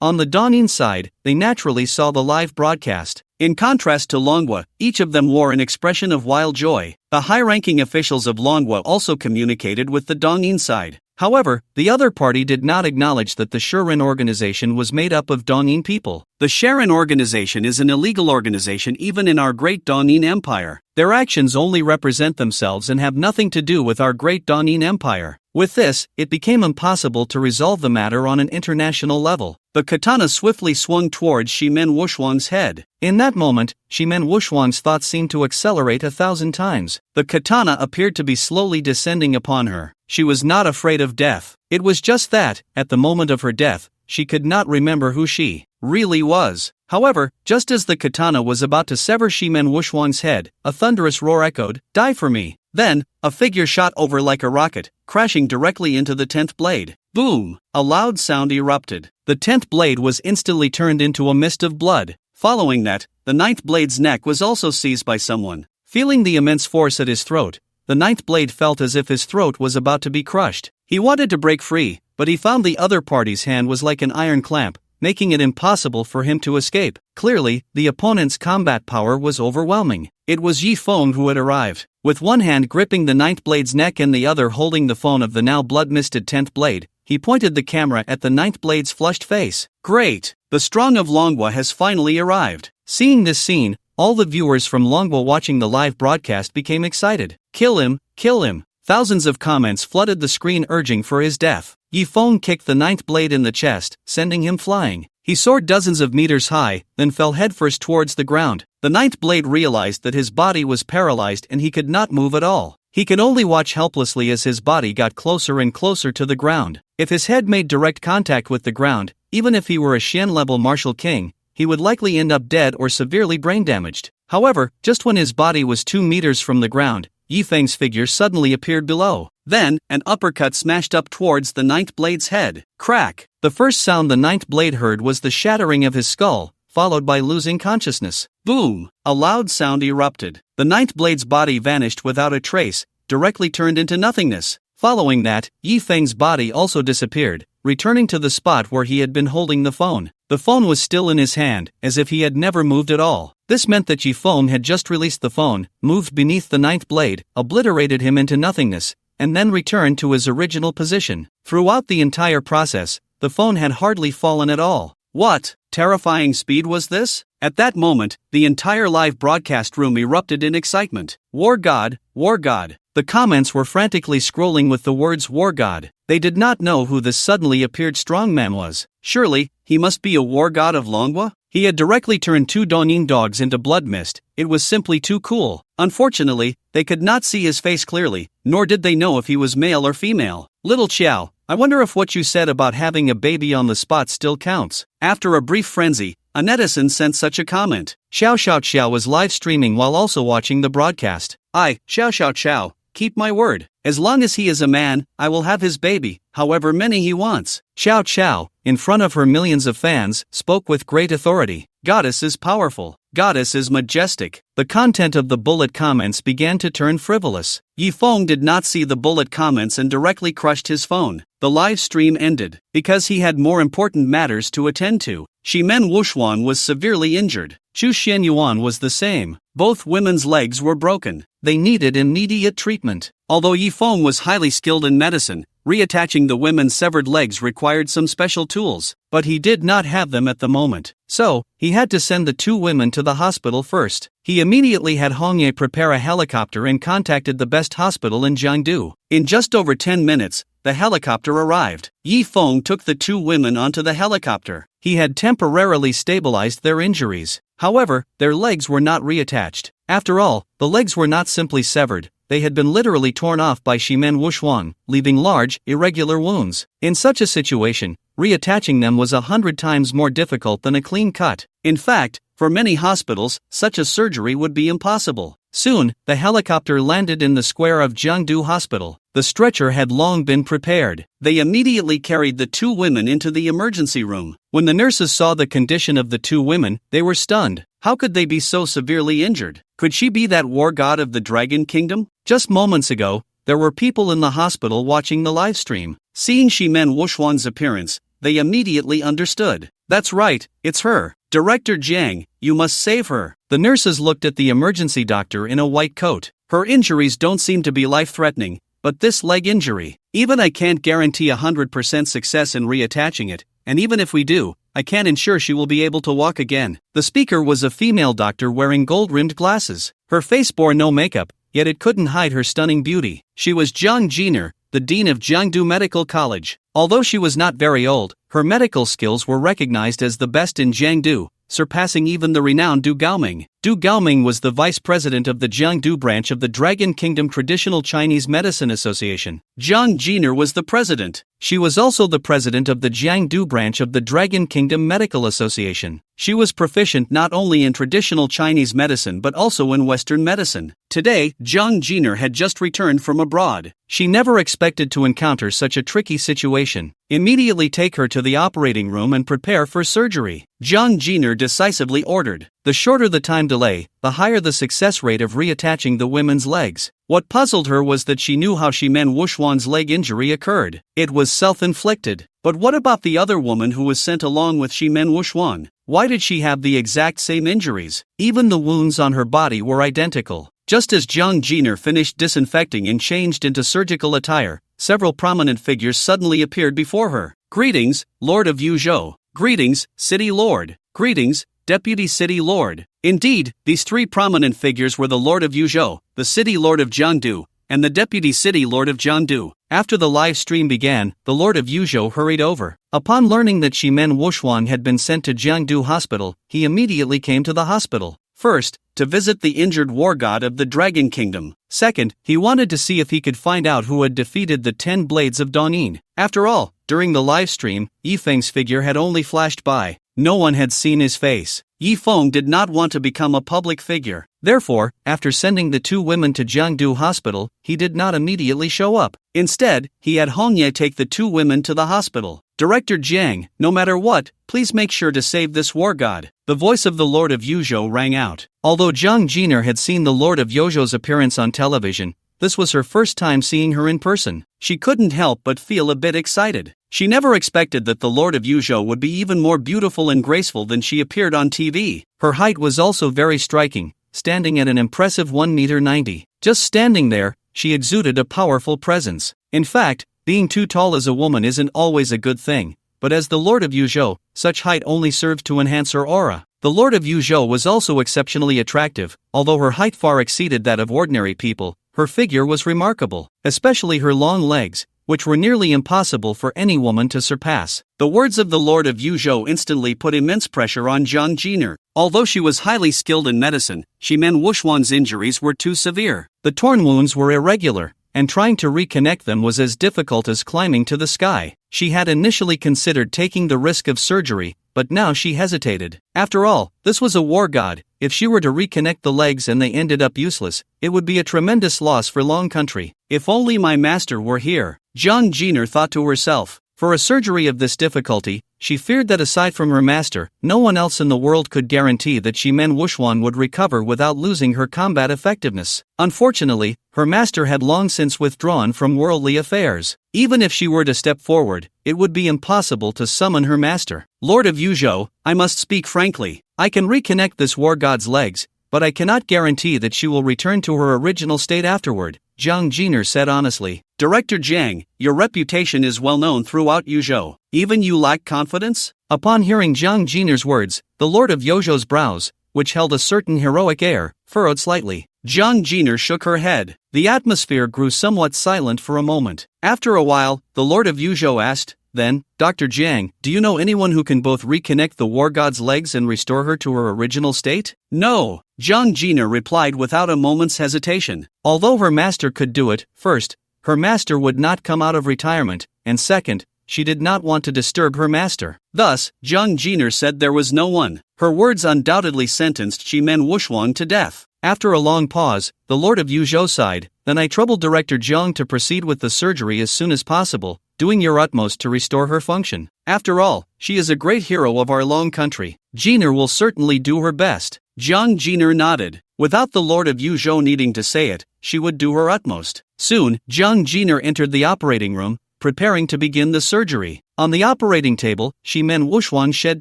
On the Dongyin side, they naturally saw the live broadcast. In contrast to Longhua, each of them wore an expression of wild joy. The high-ranking officials of Longhua also communicated with the Dongyin side. However, the other party did not acknowledge that the Shuren organization was made up of Dongyin people. The Shuren organization is an illegal organization even in our great Dongyin Empire. Their actions only represent themselves and have nothing to do with our great Dongyin Empire. With this, it became impossible to resolve the matter on an international level. The katana swiftly swung towards Shimen Wushwang's head. In that moment, Shimen Wushwang's thoughts seemed to accelerate 1,000 times. The katana appeared to be slowly descending upon her. She was not afraid of death. It was just that, at the moment of her death, she could not remember who she really was. However, just as the katana was about to sever Shimen Wushwang's head, a thunderous roar echoed, "Die for me!" Then, a figure shot over like a rocket, crashing directly into the 10th blade. Boom! A loud sound erupted. The 10th blade was instantly turned into a mist of blood. Following that, the 9th blade's neck was also seized by someone. Feeling the immense force at his throat, the 9th blade felt as if his throat was about to be crushed. He wanted to break free, but he found the other party's hand was like an iron clamp, making it impossible for him to escape. Clearly, the opponent's combat power was overwhelming. It was Yifeng who had arrived. With one hand gripping the 9th blade's neck and the other holding the phone of the now blood-misted 10th blade, he pointed the camera at the 9th blade's flushed face. Great! The Strong of Longhua has finally arrived. Seeing this scene, all the viewers from Longhua watching the live broadcast became excited. Kill him! Kill him! Thousands of comments flooded the screen urging for his death. Yifeng kicked the 9th blade in the chest, sending him flying. He soared dozens of meters high, then fell headfirst towards the ground. The 9th blade realized that his body was paralyzed and he could not move at all. He could only watch helplessly as his body got closer and closer to the ground. If his head made direct contact with the ground, even if he were a Shen-level martial king, he would likely end up dead or severely brain damaged. However, just when his body was 2 meters from the ground, Yifeng's figure suddenly appeared below. Then, an uppercut smashed up towards the 9th blade's head. Crack! The first sound the 9th blade heard was the shattering of his skull, followed by losing consciousness. Boom! A loud sound erupted. The 9th blade's body vanished without a trace, directly turned into nothingness. Following that, Yifeng's body also disappeared, returning to the spot where he had been holding the phone. The phone was still in his hand, as if he had never moved at all. This meant that Yifeng had just released the phone, moved beneath the 9th blade, obliterated him into nothingness, and then returned to his original position. Throughout the entire process, the phone had hardly fallen at all. What terrifying speed was this? At that moment, the entire live broadcast room erupted in excitement. War God! War God! The comments were frantically scrolling with the words War God. They did not know who this suddenly appeared strongman was. Surely, he must be a war god of Longhua? He had directly turned 2 Dongyin dogs into blood mist. It was simply too cool. Unfortunately, they could not see his face clearly, nor did they know if he was male or female. Little Qiao, I wonder if what you said about having a baby on the spot still counts. After a brief frenzy, a netizen sent such a comment. Xiao was live streaming while also watching the broadcast. Xiao, keep my word. As long as he is a man, I will have his baby, however many he wants. Xiao, in front of her millions of fans, spoke with great authority. Goddess is powerful. Goddess is majestic. The content of the bullet comments began to turn frivolous. Yifeng did not see the bullet comments and directly crushed his phone. The live stream ended. Because he had more important matters to attend to. Shimen Wuxuan was severely injured. Chu Xianyuan was the same. Both women's legs were broken. They needed immediate treatment. Although Yifeng was highly skilled in medicine, reattaching the women's severed legs required some special tools, but he did not have them at the moment. So, he had to send the two women to the hospital first. He immediately had Hongye prepare a helicopter and contacted the best hospital in Jiangdu. In just over 10 minutes, the helicopter arrived. Yifeng took the two women onto the helicopter. He had temporarily stabilized their injuries. However, their legs were not reattached. After all, the legs were not simply severed, they had been literally torn off by Shimen Wuxuan, leaving large, irregular wounds. In such a situation, reattaching them was 100 times more difficult than a clean cut. In fact, for many hospitals, such a surgery would be impossible. Soon, the helicopter landed in the square of Jiangdu Hospital. The stretcher had long been prepared. They immediately carried the two women into the emergency room. When the nurses saw the condition of the two women, they were stunned. How could they be so severely injured? Could she be that war god of the Dragon Kingdom? Just moments ago, there were people in the hospital watching the live stream. Seeing Shimen Wuxuan's appearance, they immediately understood. That's right, it's her. Director Jiang, you must save her. The nurses looked at the emergency doctor in a white coat. Her injuries don't seem to be life-threatening, but this leg injury, even I can't guarantee 100% success in reattaching it, and even if we do, I can't ensure she will be able to walk again. The speaker was a female doctor wearing gold-rimmed glasses. Her face bore no makeup, yet it couldn't hide her stunning beauty. She was Zhang Jiner, the dean of Jiangdu Medical College. Although she was not very old, her medical skills were recognized as the best in Jiangdu, surpassing even the renowned Du Gaoming. Du Gaoming was the vice president of the Jiangdu branch of the Dragon Kingdom Traditional Chinese Medicine Association. Zhang Jiner was the president. She was also the president of the Jiangdu branch of the Dragon Kingdom Medical Association. She was proficient not only in traditional Chinese medicine but also in Western medicine. Today, Zhang Jiner had just returned from abroad. She never expected to encounter such a tricky situation. Immediately take her to the operating room and prepare for surgery, Zhang Jiner decisively ordered. The shorter the time delay, the higher the success rate of reattaching the women's legs. What puzzled her was that she knew how Shimen Wuxuan's leg injury occurred. It was self-inflicted. But what about the other woman who was sent along with Shimen Wuxuan? Why did she have the exact same injuries? Even the wounds on her body were identical. Just as Zhang Jiner finished disinfecting and changed into surgical attire, several prominent figures suddenly appeared before her. Greetings, Lord of Yuzhou. Greetings, City Lord. Greetings, Deputy City Lord. Indeed, these three prominent figures were the Lord of Yuzhou, the City Lord of Jiangdu, and the Deputy City Lord of Jiangdu. After the live stream began, the Lord of Yuzhou hurried over. Upon learning that Shimen Wuxuan had been sent to Jiangdu Hospital, he immediately came to the hospital. First, to visit the injured war god of the Dragon Kingdom. Second, he wanted to see if he could find out who had defeated the 10 Blades of Daonin. After all, during the live stream, Yifeng's figure had only flashed by. No one had seen his face. Yifeng did not want to become a public figure. Therefore, after sending the two women to Jiangdu Hospital, he did not immediately show up. Instead, he had Hongye take the two women to the hospital. Director Jiang, no matter what, please make sure to save this war god. The voice of the Lord of Yuzhou rang out. Although Zhang Jiner had seen the Lord of Yuzhou's appearance on television, this was her first time seeing her in person. She couldn't help but feel a bit excited. She never expected that the Lord of Yuzhou would be even more beautiful and graceful than she appeared on TV. Her height was also very striking, standing at an impressive 1.90 meters. Just standing there, she exuded a powerful presence. In fact, being too tall as a woman isn't always a good thing, but as the Lord of Yuzhou, such height only served to enhance her aura. The Lord of Yuzhou was also exceptionally attractive. Although her height far exceeded that of ordinary people, her figure was remarkable, especially her long legs, which were nearly impossible for any woman to surpass. The words of the Lord of Yuzhou instantly put immense pressure on Zhang Jiner. Although she was highly skilled in medicine, Shimen Wuxuan's injuries were too severe. The torn wounds were irregular, and trying to reconnect them was as difficult as climbing to the sky. She had initially considered taking the risk of surgery, but now she hesitated. After all, this was a war god. If she were to reconnect the legs and they ended up useless, it would be a tremendous loss for Long Country. If only my master were here, Zhang Jiner thought to herself. For a surgery of this difficulty, she feared that aside from her master, no one else in the world could guarantee that Shimen Wuxuan would recover without losing her combat effectiveness. Unfortunately, her master had long since withdrawn from worldly affairs. Even if she were to step forward, it would be impossible to summon her master. Lord of Yuzhou, I must speak frankly. I can reconnect this war god's legs, but I cannot guarantee that she will return to her original state afterward, Jiang Jiner said honestly. Director Jiang, your reputation is well known throughout Yuzhou. Even you lack confidence? Upon hearing Jiang Jiner's words, the Lord of Yuzhou's brows, which held a certain heroic air, furrowed slightly. Jiang Jiner shook her head. The atmosphere grew somewhat silent for a moment. After a while, the Lord of Yuzhou asked, then, Dr. Jiang, do you know anyone who can both reconnect the war god's legs and restore her to her original state? No, Jiang Jiner replied without a moment's hesitation. Although her master could do it, first, her master would not come out of retirement, and second, she did not want to disturb her master. Thus, Jiang Jiner said there was no one. Her words undoubtedly sentenced Shimen Wuxuan to death. After a long pause, the Lord of Yuzhou sighed, then I troubled Director Jiang to proceed with the surgery as soon as possible, doing your utmost to restore her function. After all, she is a great hero of our long country. Jiner will certainly do her best. Jiang Jiner nodded. Without the Lord of Yuzhou needing to say it, she would do her utmost. Soon, Jiang Jiner entered the operating room, preparing to begin the surgery. On the operating table, Shimen Wuxuan shed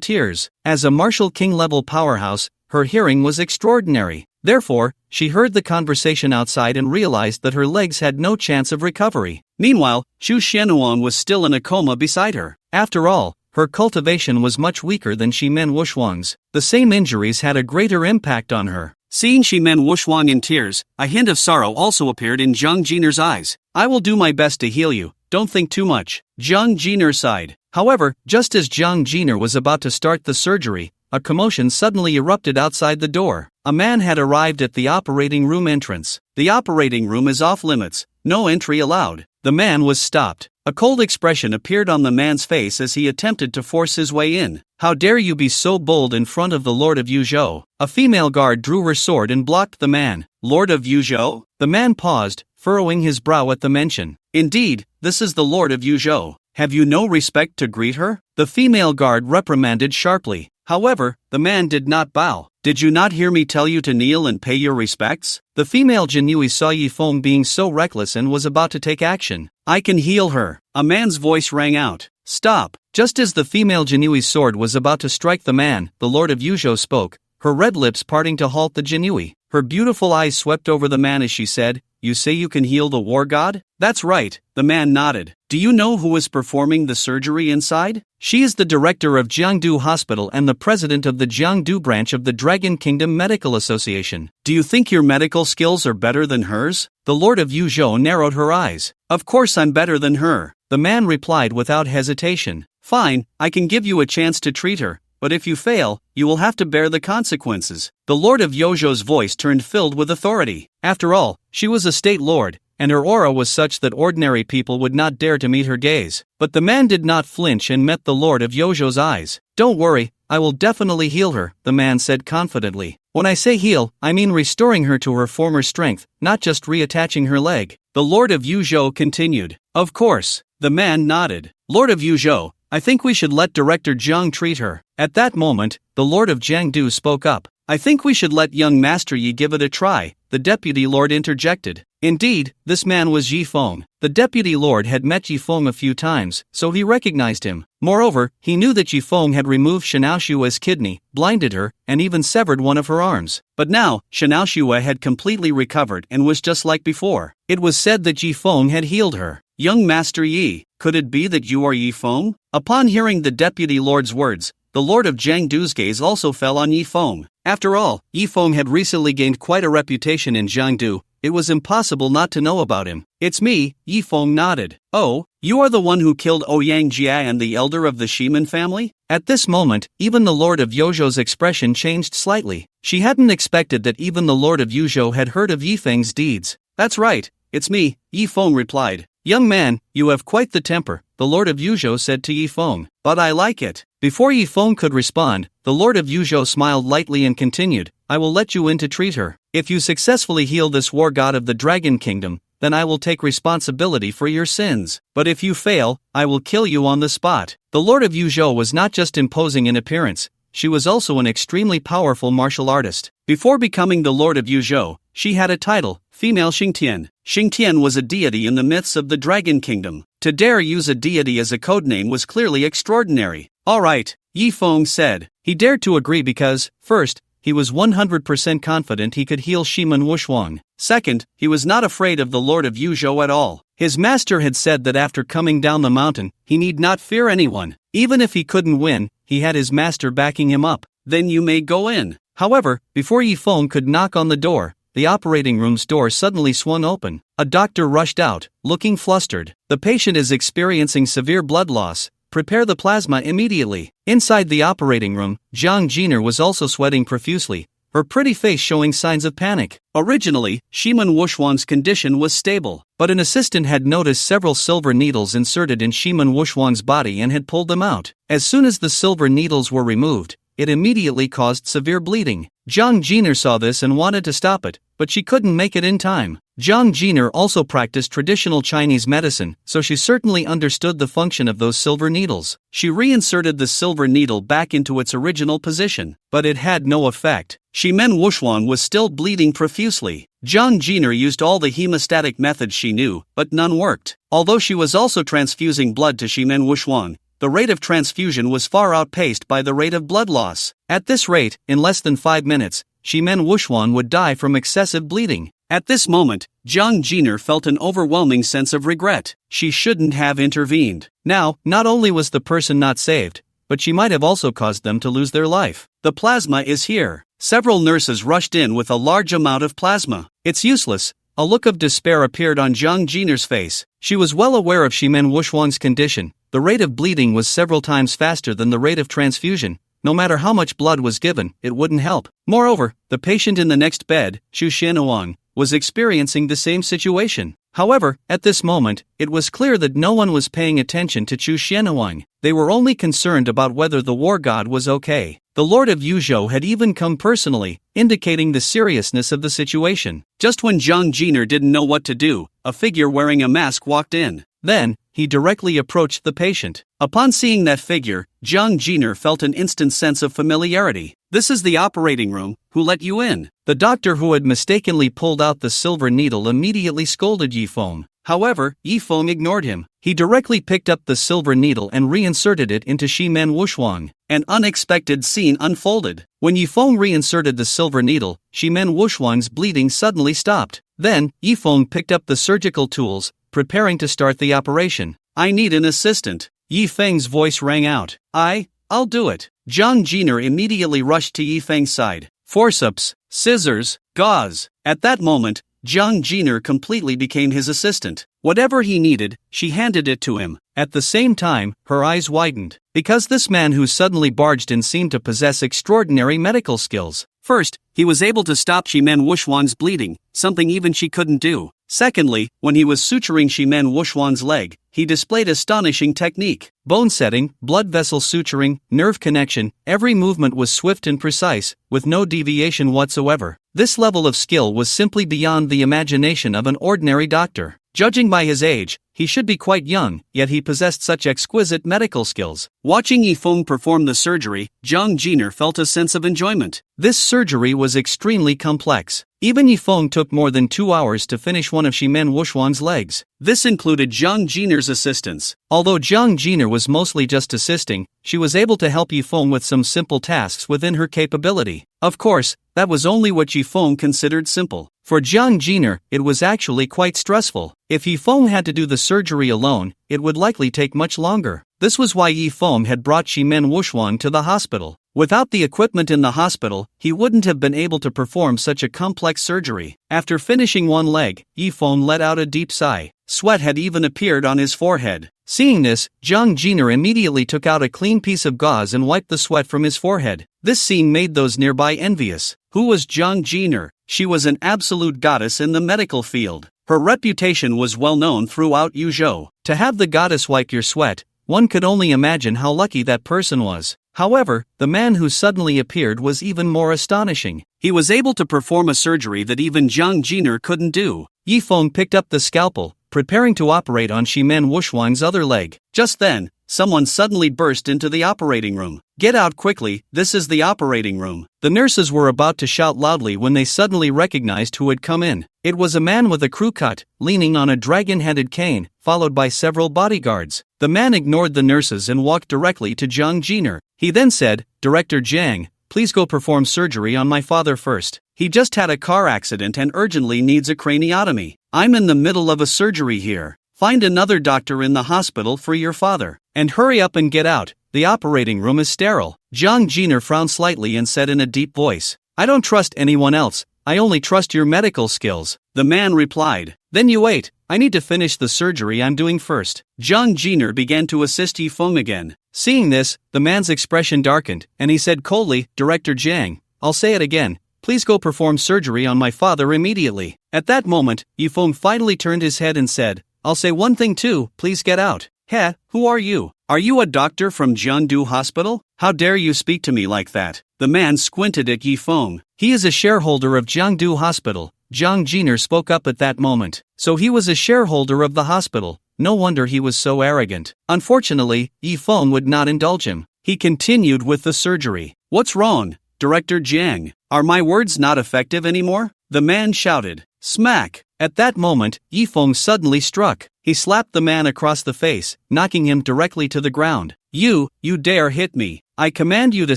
tears. As a martial king-level powerhouse, her hearing was extraordinary. Therefore, she heard the conversation outside and realized that her legs had no chance of recovery. Meanwhile, Xu Xianuan was still in a coma beside her. After all, her cultivation was much weaker than Shimen Wuxuan's. The same injuries had a greater impact on her. Seeing Shimen Wuxuan in tears, a hint of sorrow also appeared in Jiang Jiner's eyes. I will do my best to heal you, don't think too much. Jiang Jiner sighed. However, just as Jiang Jiner was about to start the surgery, a commotion suddenly erupted outside the door. A man had arrived at the operating room entrance. The operating room is off limits, no entry allowed. The man was stopped. A cold expression appeared on the man's face as he attempted to force his way in. How dare you be so bold in front of the Lord of Yuzhou? A female guard drew her sword and blocked the man. Lord of Yuzhou? The man paused, furrowing his brow at the mention. Indeed, this is the Lord of Yuzhou. Have you no respect to greet her? The female guard reprimanded sharply. However, the man did not bow. Did you not hear me tell you to kneel and pay your respects? The female Jinui saw Yifeng being so reckless and was about to take action. I can heal her. A man's voice rang out. Stop. Just as the female Jinui's sword was about to strike the man, the Lord of Yuzhou spoke, her red lips parting to halt the Jinui. Her beautiful eyes swept over the man as she said, You say you can heal the war god? That's right, the man nodded. Do you know who is performing the surgery inside? She is the director of Jiangdu Hospital and the president of the Jiangdu branch of the Dragon Kingdom Medical Association. Do you think your medical skills are better than hers? The Lord of Yuzhou narrowed her eyes. Of course I'm better than her. The man replied without hesitation. Fine, I can give you a chance to treat her, but if you fail, you will have to bear the consequences. The Lord of Yuzhou's voice turned filled with authority. After all, she was a state lord, and her aura was such that ordinary people would not dare to meet her gaze. But the man did not flinch and met the Lord of Yuzhou's eyes. Don't worry, I will definitely heal her, the man said confidently. When I say heal, I mean restoring her to her former strength, not just reattaching her leg. The Lord of Yuzhou continued. Of course. The man nodded. Lord of Yuzhou, I think we should let Director Jiang treat her. At that moment, the Lord of Jiangdu spoke up. I think we should let young Master Yi give it a try, the Deputy Lord interjected. Indeed, this man was Yifeng. The Deputy Lord had met Yifeng a few times, so he recognized him. Moreover, he knew that Yifeng had removed Shanaoshua's kidney, blinded her, and even severed one of her arms. But now, Shanaoshua had completely recovered and was just like before. It was said that Yifeng had healed her. Young Master Yi, could it be that you are Yifeng? Upon hearing the Deputy Lord's words, the Lord of Jiangdu's gaze also fell on Yifeng. After all, Yifeng had recently gained quite a reputation in Jiangdu. It was impossible not to know about him. It's me, Yifeng nodded. Oh, you are the one who killed Ouyang Jia and the elder of the Shimen family? At this moment, even the Lord of Yuzhou's expression changed slightly. She hadn't expected that even the Lord of Yuzhou had heard of Yifeng's deeds. That's right, it's me, Yifeng replied. Young man, you have quite the temper, the Lord of Yuzhou said to Yifeng. But I like it. Before Yifeng could respond, the Lord of Yuzhou smiled lightly and continued, I will let you in to treat her. If you successfully heal this war god of the Dragon Kingdom, then I will take responsibility for your sins. But if you fail, I will kill you on the spot. The Lord of Yuzhou was not just imposing in appearance, she was also an extremely powerful martial artist. Before becoming the Lord of Yuzhou, she had a title, female Xingtian. Xingtian was a deity in the myths of the Dragon Kingdom. To dare use a deity as a codename was clearly extraordinary. Alright, Yi Feng said. He dared to agree because, first, he was 100% confident he could heal Shimen Wushuang. Second, he was not afraid of the Lord of Yuzhou at all. His master had said that after coming down the mountain, he need not fear anyone. Even if he couldn't win, he had his master backing him up. Then you may go in. However, before Yi Feng could knock on the door, the operating room's door suddenly swung open. A doctor rushed out, looking flustered. The patient is experiencing severe blood loss. Prepare the plasma immediately. Inside the operating room, Zhang Jiner was also sweating profusely, her pretty face showing signs of panic. Originally, Shimen Wushuang's condition was stable, but an assistant had noticed several silver needles inserted in Shimen Wushuang's body and had pulled them out. As soon as the silver needles were removed, it immediately caused severe bleeding. Zhang Jiner saw this and wanted to stop it, but she couldn't make it in time. Zhang Jiner also practiced traditional Chinese medicine, so she certainly understood the function of those silver needles. She reinserted the silver needle back into its original position, but it had no effect. Shimen Wushuang was still bleeding profusely. Zhang Jiner used all the hemostatic methods she knew, but none worked. Although she was also transfusing blood to Shimen Wushuang, the rate of transfusion was far outpaced by the rate of blood loss. At this rate, in less than 5 minutes, Shimen Wushuang would die from excessive bleeding. At this moment, Zhang Jiner felt an overwhelming sense of regret. She shouldn't have intervened. Now, not only was the person not saved, but she might have also caused them to lose their life. The plasma is here. Several nurses rushed in with a large amount of plasma. It's useless. A look of despair appeared on Zhang Jiner's face. She was well aware of Shimen Wushuang's condition. The rate of bleeding was several times faster than the rate of transfusion. No matter how much blood was given, it wouldn't help. Moreover, the patient in the next bed, Xu Xianwang, was experiencing the same situation. However, at this moment, it was clear that no one was paying attention to Xu Xianwang. They were only concerned about whether the war god was okay. The Lord of Yuzhou had even come personally, indicating the seriousness of the situation. Just when Zhang Jiner didn't know what to do, a figure wearing a mask walked in. Then, he directly approached the patient. Upon seeing that figure, Zhang Jiner felt an instant sense of familiarity. This is the operating room. Who let you in? The doctor who had mistakenly pulled out the silver needle immediately scolded Yi Feng. However, Yi Feng ignored him. He directly picked up the silver needle and reinserted it into Shimen Wushuang. An unexpected scene unfolded. When Yi Feng reinserted the silver needle, Shimen Wushuang's bleeding suddenly stopped. Then, Yi Feng picked up the surgical tools, preparing to start the operation. I need an assistant. Yi Feng's voice rang out. I'll do it. Zhang Jiner immediately rushed to Yi Feng's side. Forceps, scissors, gauze. At that moment, Zhang Jiner completely became his assistant. Whatever he needed, she handed it to him. At the same time, her eyes widened. Because this man who suddenly barged in seemed to possess extraordinary medical skills. First, he was able to stop Shimen Wushuang's bleeding, something even she couldn't do. Secondly, when he was suturing Shimen Wushuang's leg, he displayed astonishing technique. Bone setting, blood vessel suturing, nerve connection, every movement was swift and precise, with no deviation whatsoever. This level of skill was simply beyond the imagination of an ordinary doctor. Judging by his age, he should be quite young, yet he possessed such exquisite medical skills. Watching Yi Feng perform the surgery, Zhang Jiner felt a sense of enjoyment. This surgery was extremely complex. Even Yi Feng took more than 2 hours to finish one of Shimen Wushuang's legs. This included Zhang Jiner's assistance. Although Zhang Jiner was mostly just assisting, she was able to help Yi Feng with some simple tasks within her capability. Of course, that was only what Yi Feng considered simple. For Zhang Jiner, it was actually quite stressful. If Yi Feng had to do the surgery alone, it would likely take much longer. This was why Yi Feng had brought Shimen Wushuang to the hospital. Without the equipment in the hospital, he wouldn't have been able to perform such a complex surgery. After finishing one leg, Yi Feng let out a deep sigh. Sweat had even appeared on his forehead. Seeing this, Zhang Jiner immediately took out a clean piece of gauze and wiped the sweat from his forehead. This scene made those nearby envious. Who was Zhang Jiner? She was an absolute goddess in the medical field. Her reputation was well known throughout Yuzhou. To have the goddess wipe your sweat, one could only imagine how lucky that person was. However, the man who suddenly appeared was even more astonishing. He was able to perform a surgery that even Zhang Jiner couldn't do. Yifeng picked up the scalpel, preparing to operate on Shimen Wushwang's other leg. Just then, someone suddenly burst into the operating room. "Get out quickly, this is the operating room." The nurses were about to shout loudly when they suddenly recognized who had come in. It was a man with a crew cut, leaning on a dragon-headed cane, followed by several bodyguards. The man ignored the nurses and walked directly to Jiang Jiner. He then said, "Director Jiang, please go perform surgery on my father first. He just had a car accident and urgently needs a craniotomy. I'm in the middle of a surgery here. Find another doctor in the hospital for your father. And hurry up and get out, the operating room is sterile." Jiang Jiner frowned slightly and said in a deep voice, "I don't trust anyone else, I only trust your medical skills." The man replied, "Then you wait, I need to finish the surgery I'm doing first." Jiang Jiner began to assist Yifeng again. Seeing this, the man's expression darkened, and he said coldly, "Director Jiang, I'll say it again, please go perform surgery on my father immediately." At that moment, Yifeng finally turned his head and said, "I'll say one thing too, please get out." "Heh, who are you? Are you a doctor from Jiangdu Hospital? How dare you speak to me like that?" The man squinted at Yifeng. "He is a shareholder of Jiangdu Hospital," Jiang Jiner spoke up at that moment. So he was a shareholder of the hospital, no wonder he was so arrogant. Unfortunately, Yifeng would not indulge him. He continued with the surgery. "What's wrong, Director Jiang? Are my words not effective anymore?" The man shouted. Smack! At that moment, Yifeng suddenly struck. He slapped the man across the face, knocking him directly to the ground. You dare hit me. I command you to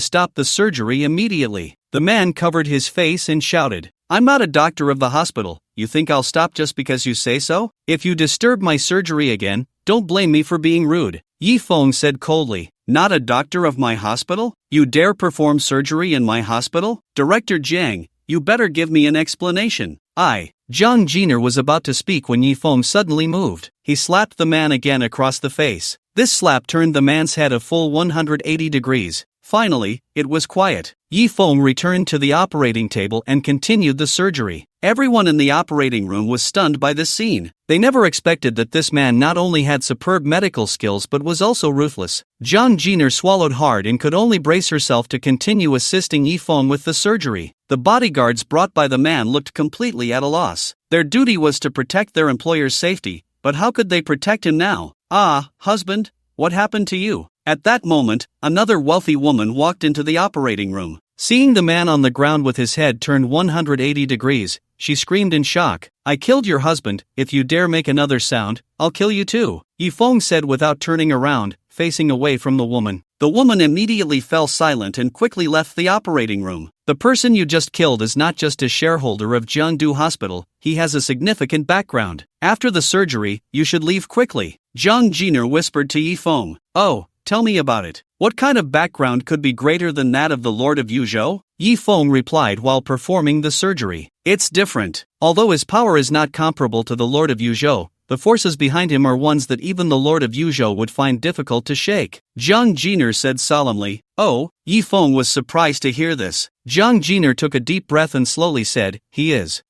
stop the surgery immediately." The man covered his face and shouted, "I'm not a doctor of the hospital. You think I'll stop just because you say so? If you disturb my surgery again, don't blame me for being rude." Yifeng said coldly, "Not a doctor of my hospital? You dare perform surgery in my hospital? Director Jiang, you better give me an explanation." Jiang Jiner was about to speak when Yifeng suddenly moved. He slapped the man again across the face. This slap turned the man's head a full 180 degrees. Finally, it was quiet. Yifeng returned to the operating table and continued the surgery. Everyone in the operating room was stunned by this scene. They never expected that this man not only had superb medical skills but was also ruthless. Jiang Jiner swallowed hard and could only brace herself to continue assisting Yifeng with the surgery. The bodyguards brought by the man looked completely at a loss. Their duty was to protect their employer's safety, but how could they protect him now? Husband, what happened to you?" At that moment, another wealthy woman walked into the operating room. Seeing the man on the ground with his head turned 180 degrees, she screamed in shock, "I killed your husband. If you dare make another sound, I'll kill you too," Yifeng said without turning around, facing away from the woman. The woman immediately fell silent and quickly left the operating room. "The person you just killed is not just a shareholder of Jiangdu Hospital, he has a significant background. After the surgery, you should leave quickly," Jiang Jiner whispered to Yifeng. "Oh, tell me about it. What kind of background could be greater than that of the Lord of Yuzhou?" Yifeng replied while performing the surgery. "It's different. Although his power is not comparable to the Lord of Yuzhou, the forces behind him are ones that even the Lord of Yuzhou would find difficult to shake," Jiang Jiner said solemnly. "Oh," Yifeng was surprised to hear this. Jiang Jiner took a deep breath and slowly said, He is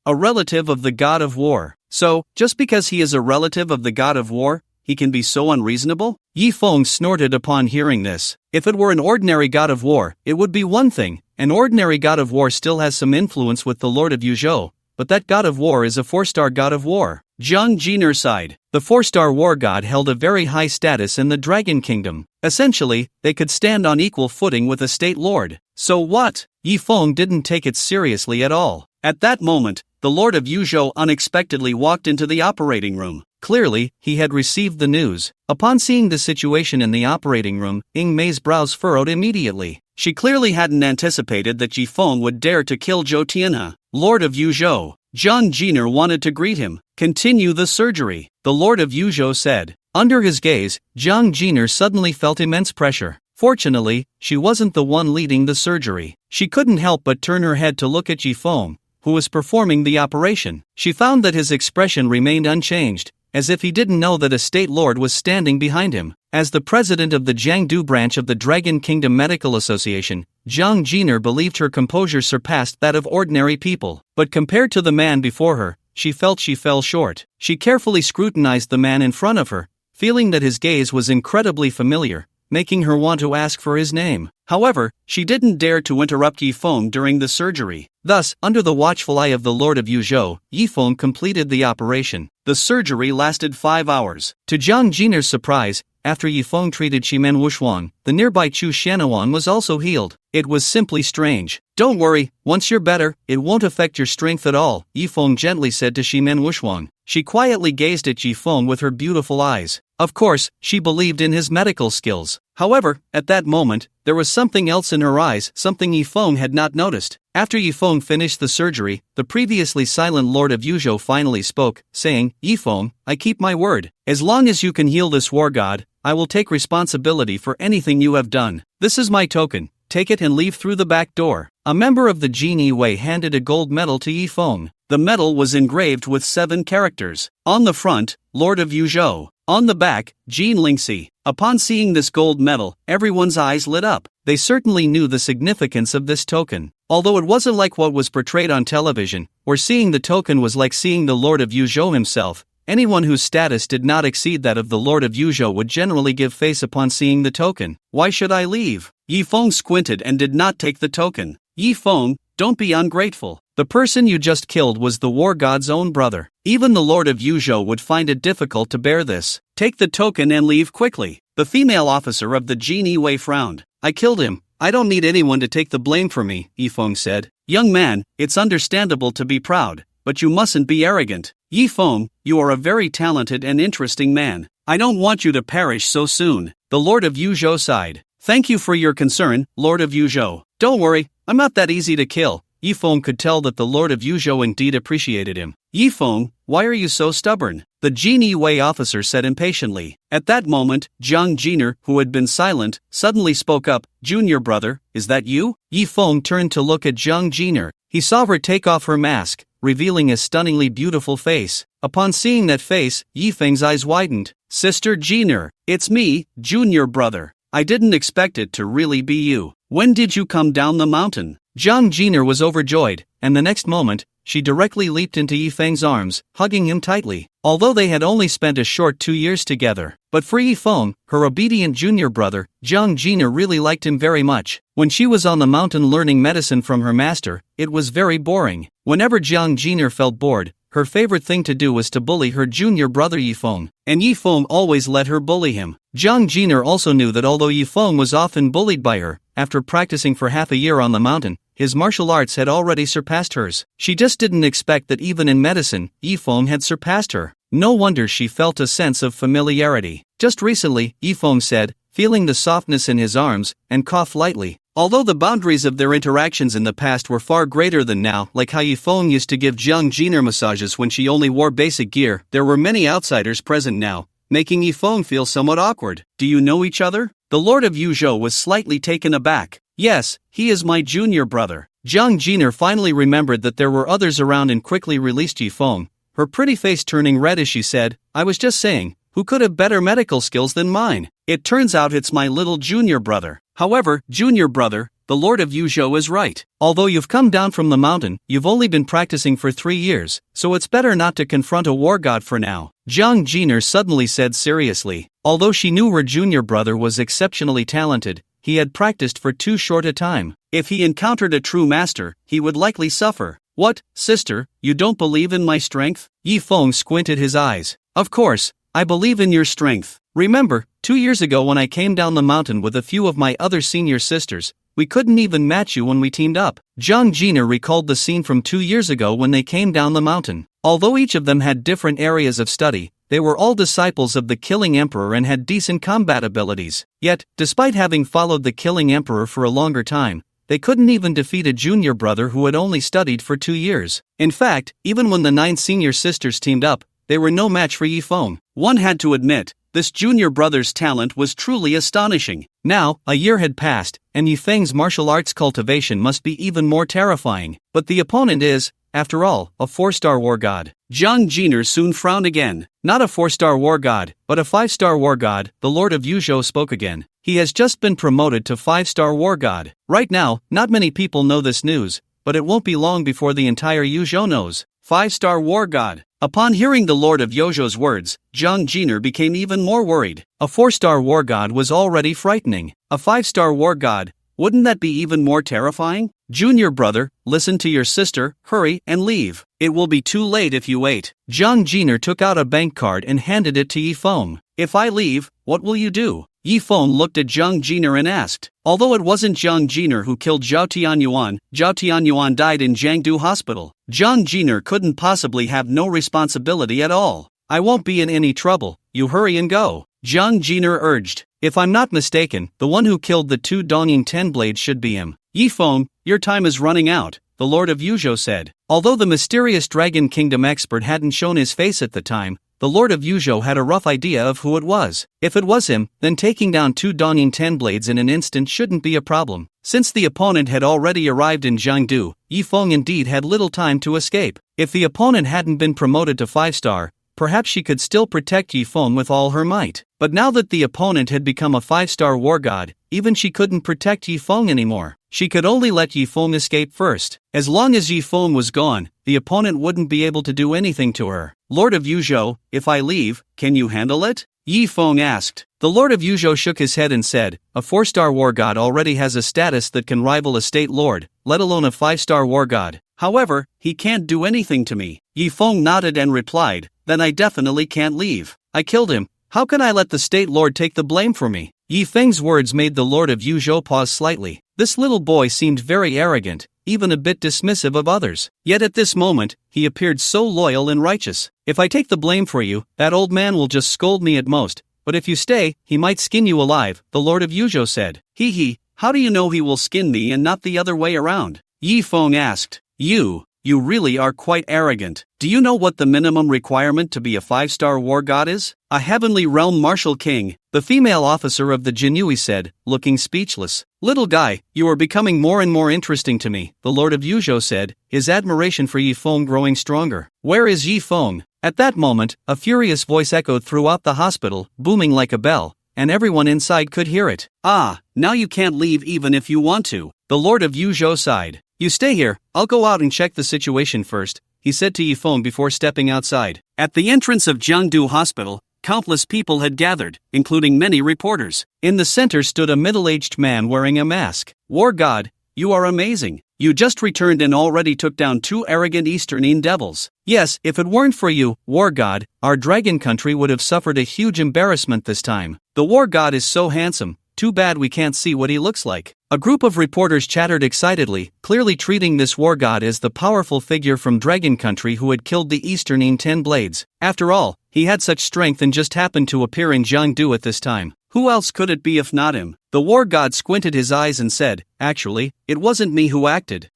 a relative of the god of war. So, just because he is a relative of the god of war, he can be so unreasonable?" Yifeng snorted upon hearing this. If it were an ordinary god of war, it would be one thing. An ordinary god of war still has some influence with the Lord of Yuzhou, but that god of war is a 4-star god of war. Jiang Jiner sighed. The 4-star war god held a very high status in the Dragon Kingdom. Essentially, they could stand on equal footing with a state lord. So what? Yifeng didn't take it seriously at all. At that moment, the Lord of Yuzhou unexpectedly walked into the operating room. Clearly, he had received the news. Upon seeing the situation in the operating room, Ying Mei's brows furrowed immediately. She clearly hadn't anticipated that Yifeng would dare to kill Zhou Tianhe, Lord of Yuzhou. Jiang Jiner wanted to greet him. "Continue the surgery," the Lord of Yuzhou said. Under his gaze, Jiang Jiner suddenly felt immense pressure. Fortunately, she wasn't the one leading the surgery. She couldn't help but turn her head to look at Yifeng, who was performing the operation. She found that his expression remained unchanged, as if he didn't know that a state lord was standing behind him. As the president of the Jiangdu branch of the Dragon Kingdom Medical Association, Jiang Jiner believed her composure surpassed that of ordinary people. But compared to the man before her, she felt she fell short. She carefully scrutinized the man in front of her, feeling that his gaze was incredibly familiar, making her want to ask for his name. However, she didn't dare to interrupt Yifeng during the surgery. Thus, under the watchful eye of the Lord of Yuzhou, Yifeng completed the operation. The surgery lasted 5 hours. To Jiang Jiner's surprise, after Yifeng treated Shimen Wushuang, the nearby Chu Xianuan was also healed. It was simply strange. Don't worry, once you're better, it won't affect your strength at all, Yifeng gently said to Shimen Wushuang. She quietly gazed at Yifeng with her beautiful eyes. Of course, she believed in his medical skills. However, at that moment, there was something else in her eyes, something Yifeng had not noticed. After Yifeng finished the surgery, the previously silent Lord of Yuzhou finally spoke, saying, Yifeng, I keep my word. As long as you can heal this war god, I will take responsibility for anything you have done. This is my token. Take it and leave through the back door. A member of the Genie Wei handed a gold medal to Yifeng. The medal was engraved with 7 characters. On the front, Lord of Yuzhou. On the back, Jean Lingxi. Upon seeing this gold medal, everyone's eyes lit up. They certainly knew the significance of this token. Although it wasn't like what was portrayed on television, where seeing the token was like seeing the Lord of Yuzhou himself, anyone whose status did not exceed that of the Lord of Yuzhou would generally give face upon seeing the token. Why should I leave? Yifeng squinted and did not take the token. Yifeng, don't be ungrateful. The person you just killed was the war god's own brother. Even the Lord of Yuzhou would find it difficult to bear this. Take the token and leave quickly. The female officer of the Genie Wei frowned. I killed him. I don't need anyone to take the blame for me, Yifeng said. Young man, it's understandable to be proud, but you mustn't be arrogant. Yifeng, you are a very talented and interesting man. I don't want you to perish so soon. The Lord of Yuzhou sighed. Thank you for your concern, Lord of Yuzhou. Don't worry, I'm not that easy to kill. Yifeng could tell that the Lord of Yuzhou indeed appreciated him. Yifeng, why are you so stubborn? The Genie Wei officer said impatiently. At that moment, Jiang Jiner, who had been silent, suddenly spoke up. Junior brother, is that you? Yifeng turned to look at Jiang Jiner. He saw her take off her mask, revealing a stunningly beautiful face. Upon seeing that face, Yifeng's eyes widened. Sister Jiner, it's me, junior brother. I didn't expect it to really be you. When did you come down the mountain? Jiang Jiner was overjoyed, and the next moment, she directly leaped into Yifeng's arms, hugging him tightly. Although they had only spent a short 2 years together, but for Yifeng, her obedient junior brother, Jiang Jiner really liked him very much. When she was on the mountain learning medicine from her master, it was very boring. Whenever Jiang Jiner felt bored, her favorite thing to do was to bully her junior brother Yifeng, and Yifeng always let her bully him. Jiang Jiner also knew that although Yifeng was often bullied by her, after practicing for half a year on the mountain, his martial arts had already surpassed hers. She just didn't expect that even in medicine, Yifeng had surpassed her. No wonder she felt a sense of familiarity. Just recently, Yifeng said, feeling the softness in his arms, and coughed lightly. Although the boundaries of their interactions in the past were far greater than now, like how Yifeng used to give Jiang Jiner massages when she only wore basic gear, there were many outsiders present now, making Yifeng feel somewhat awkward. Do you know each other? The Lord of Yuzhou was slightly taken aback. Yes, he is my junior brother. Jiang Jiner finally remembered that there were others around and quickly released Yifeng, her pretty face turning red as she said, I was just saying, who could have better medical skills than mine? It turns out it's my little junior brother. However, junior brother, the Lord of Yuzhou is right. Although you've come down from the mountain, you've only been practicing for 3 years, so it's better not to confront a war god for now. Jiang Jiner suddenly said seriously. Although she knew her junior brother was exceptionally talented, he had practiced for too short a time. If he encountered a true master, he would likely suffer. What, sister, you don't believe in my strength? Yifeng squinted his eyes. Of course, I believe in your strength. Remember, 2 years ago when I came down the mountain with a few of my other senior sisters, we couldn't even match you when we teamed up. Jiang Jiner recalled the scene from 2 years ago when they came down the mountain. Although each of them had different areas of study, they were all disciples of the Killing Emperor and had decent combat abilities. Yet, despite having followed the Killing Emperor for a longer time, they couldn't even defeat a junior brother who had only studied for 2 years. In fact, even when the 9 senior sisters teamed up, they were no match for Yifeng. One had to admit, this junior brother's talent was truly astonishing. Now, a year had passed, and Yifeng's martial arts cultivation must be even more terrifying. But the opponent is, after all, a 4-star war god. Jiang Jiner soon frowned again. Not a 4-star war god, but a 5-star war god, the Lord of Yuzhou spoke again. He has just been promoted to 5-star war god. Right now, not many people know this news, but it won't be long before the entire Yuzhou knows. 5-star war god. Upon hearing the Lord of Yuzhou's words, Jiang Jiner became even more worried. A 4-star war god was already frightening. A 5-star war god, wouldn't that be even more terrifying? Junior brother, listen to your sister, hurry and leave. It will be too late if you wait. Jiang Jiner took out a bank card and handed it to Yifeng. If I leave, what will you do? Yifeng looked at Jiang Jiner and asked. Although it wasn't Jiang Jiner who killed Zhao Tianyuan died in Jiangdu Hospital. Jiang Jiner couldn't possibly have no responsibility at all. I won't be in any trouble, you hurry and go. Jiang Jiner urged. If I'm not mistaken, the one who killed the 2 Dongying 10 blades should be him. Yifeng, your time is running out, the Lord of Yuzhou said. Although the mysterious Dragon Kingdom expert hadn't shown his face at the time, the Lord of Yuzhou had a rough idea of who it was. If it was him, then taking down 2 Dongying 10 blades in an instant shouldn't be a problem. Since the opponent had already arrived in Jiangdu, Yifeng indeed had little time to escape. If the opponent hadn't been promoted to 5-star, perhaps she could still protect Yifeng with all her might. But now that the opponent had become a 5-star war god, even she couldn't protect Yifeng anymore. She could only let Yifeng escape first. As long as Yifeng was gone, the opponent wouldn't be able to do anything to her. Lord of Yuzhou, if I leave, can you handle it? Yifeng asked. The Lord of Yuzhou shook his head and said, a 4-star war god already has a status that can rival a state lord, let alone a 5-star war god. However, he can't do anything to me. Yifeng nodded and replied, then I definitely can't leave. I killed him. How can I let the state lord take the blame for me? Yifeng's words made the Lord of Yuzhou pause slightly. This little boy seemed very arrogant, even a bit dismissive of others. Yet at this moment, he appeared so loyal and righteous. If I take the blame for you, that old man will just scold me at most, but if you stay, he might skin you alive, the Lord of Yuzhou said. Hee, how do you know he will skin me and not the other way around? Yifeng asked. You really are quite arrogant. Do you know what the minimum requirement to be a 5-star war god is? A heavenly realm martial king, the female officer of the Jinui said, looking speechless. Little guy, you are becoming more and more interesting to me, the Lord of Yuzhou said, his admiration for Yifeng growing stronger. Where is Yifeng? At that moment, a furious voice echoed throughout the hospital, booming like a bell, and everyone inside could hear it. Ah, now you can't leave even if you want to, the Lord of Yuzhou sighed. You stay here, I'll go out and check the situation first, he said to Yifeng before stepping outside. At the entrance of Jiangdu Hospital, countless people had gathered, including many reporters. In the center stood a middle-aged man wearing a mask. War god, you are amazing. You just returned and already took down 2 arrogant Easternine devils. Yes, if it weren't for you, war god, our dragon country would have suffered a huge embarrassment this time. The war god is so handsome, too bad we can't see what he looks like. A group of reporters chattered excitedly, clearly treating this war god as the powerful figure from Dragon Country who had killed the Easternine 10 blades. After all, he had such strength and just happened to appear in Jiangdu at this time. Who else could it be if not him? The war god squinted his eyes and said, actually, it wasn't me who acted.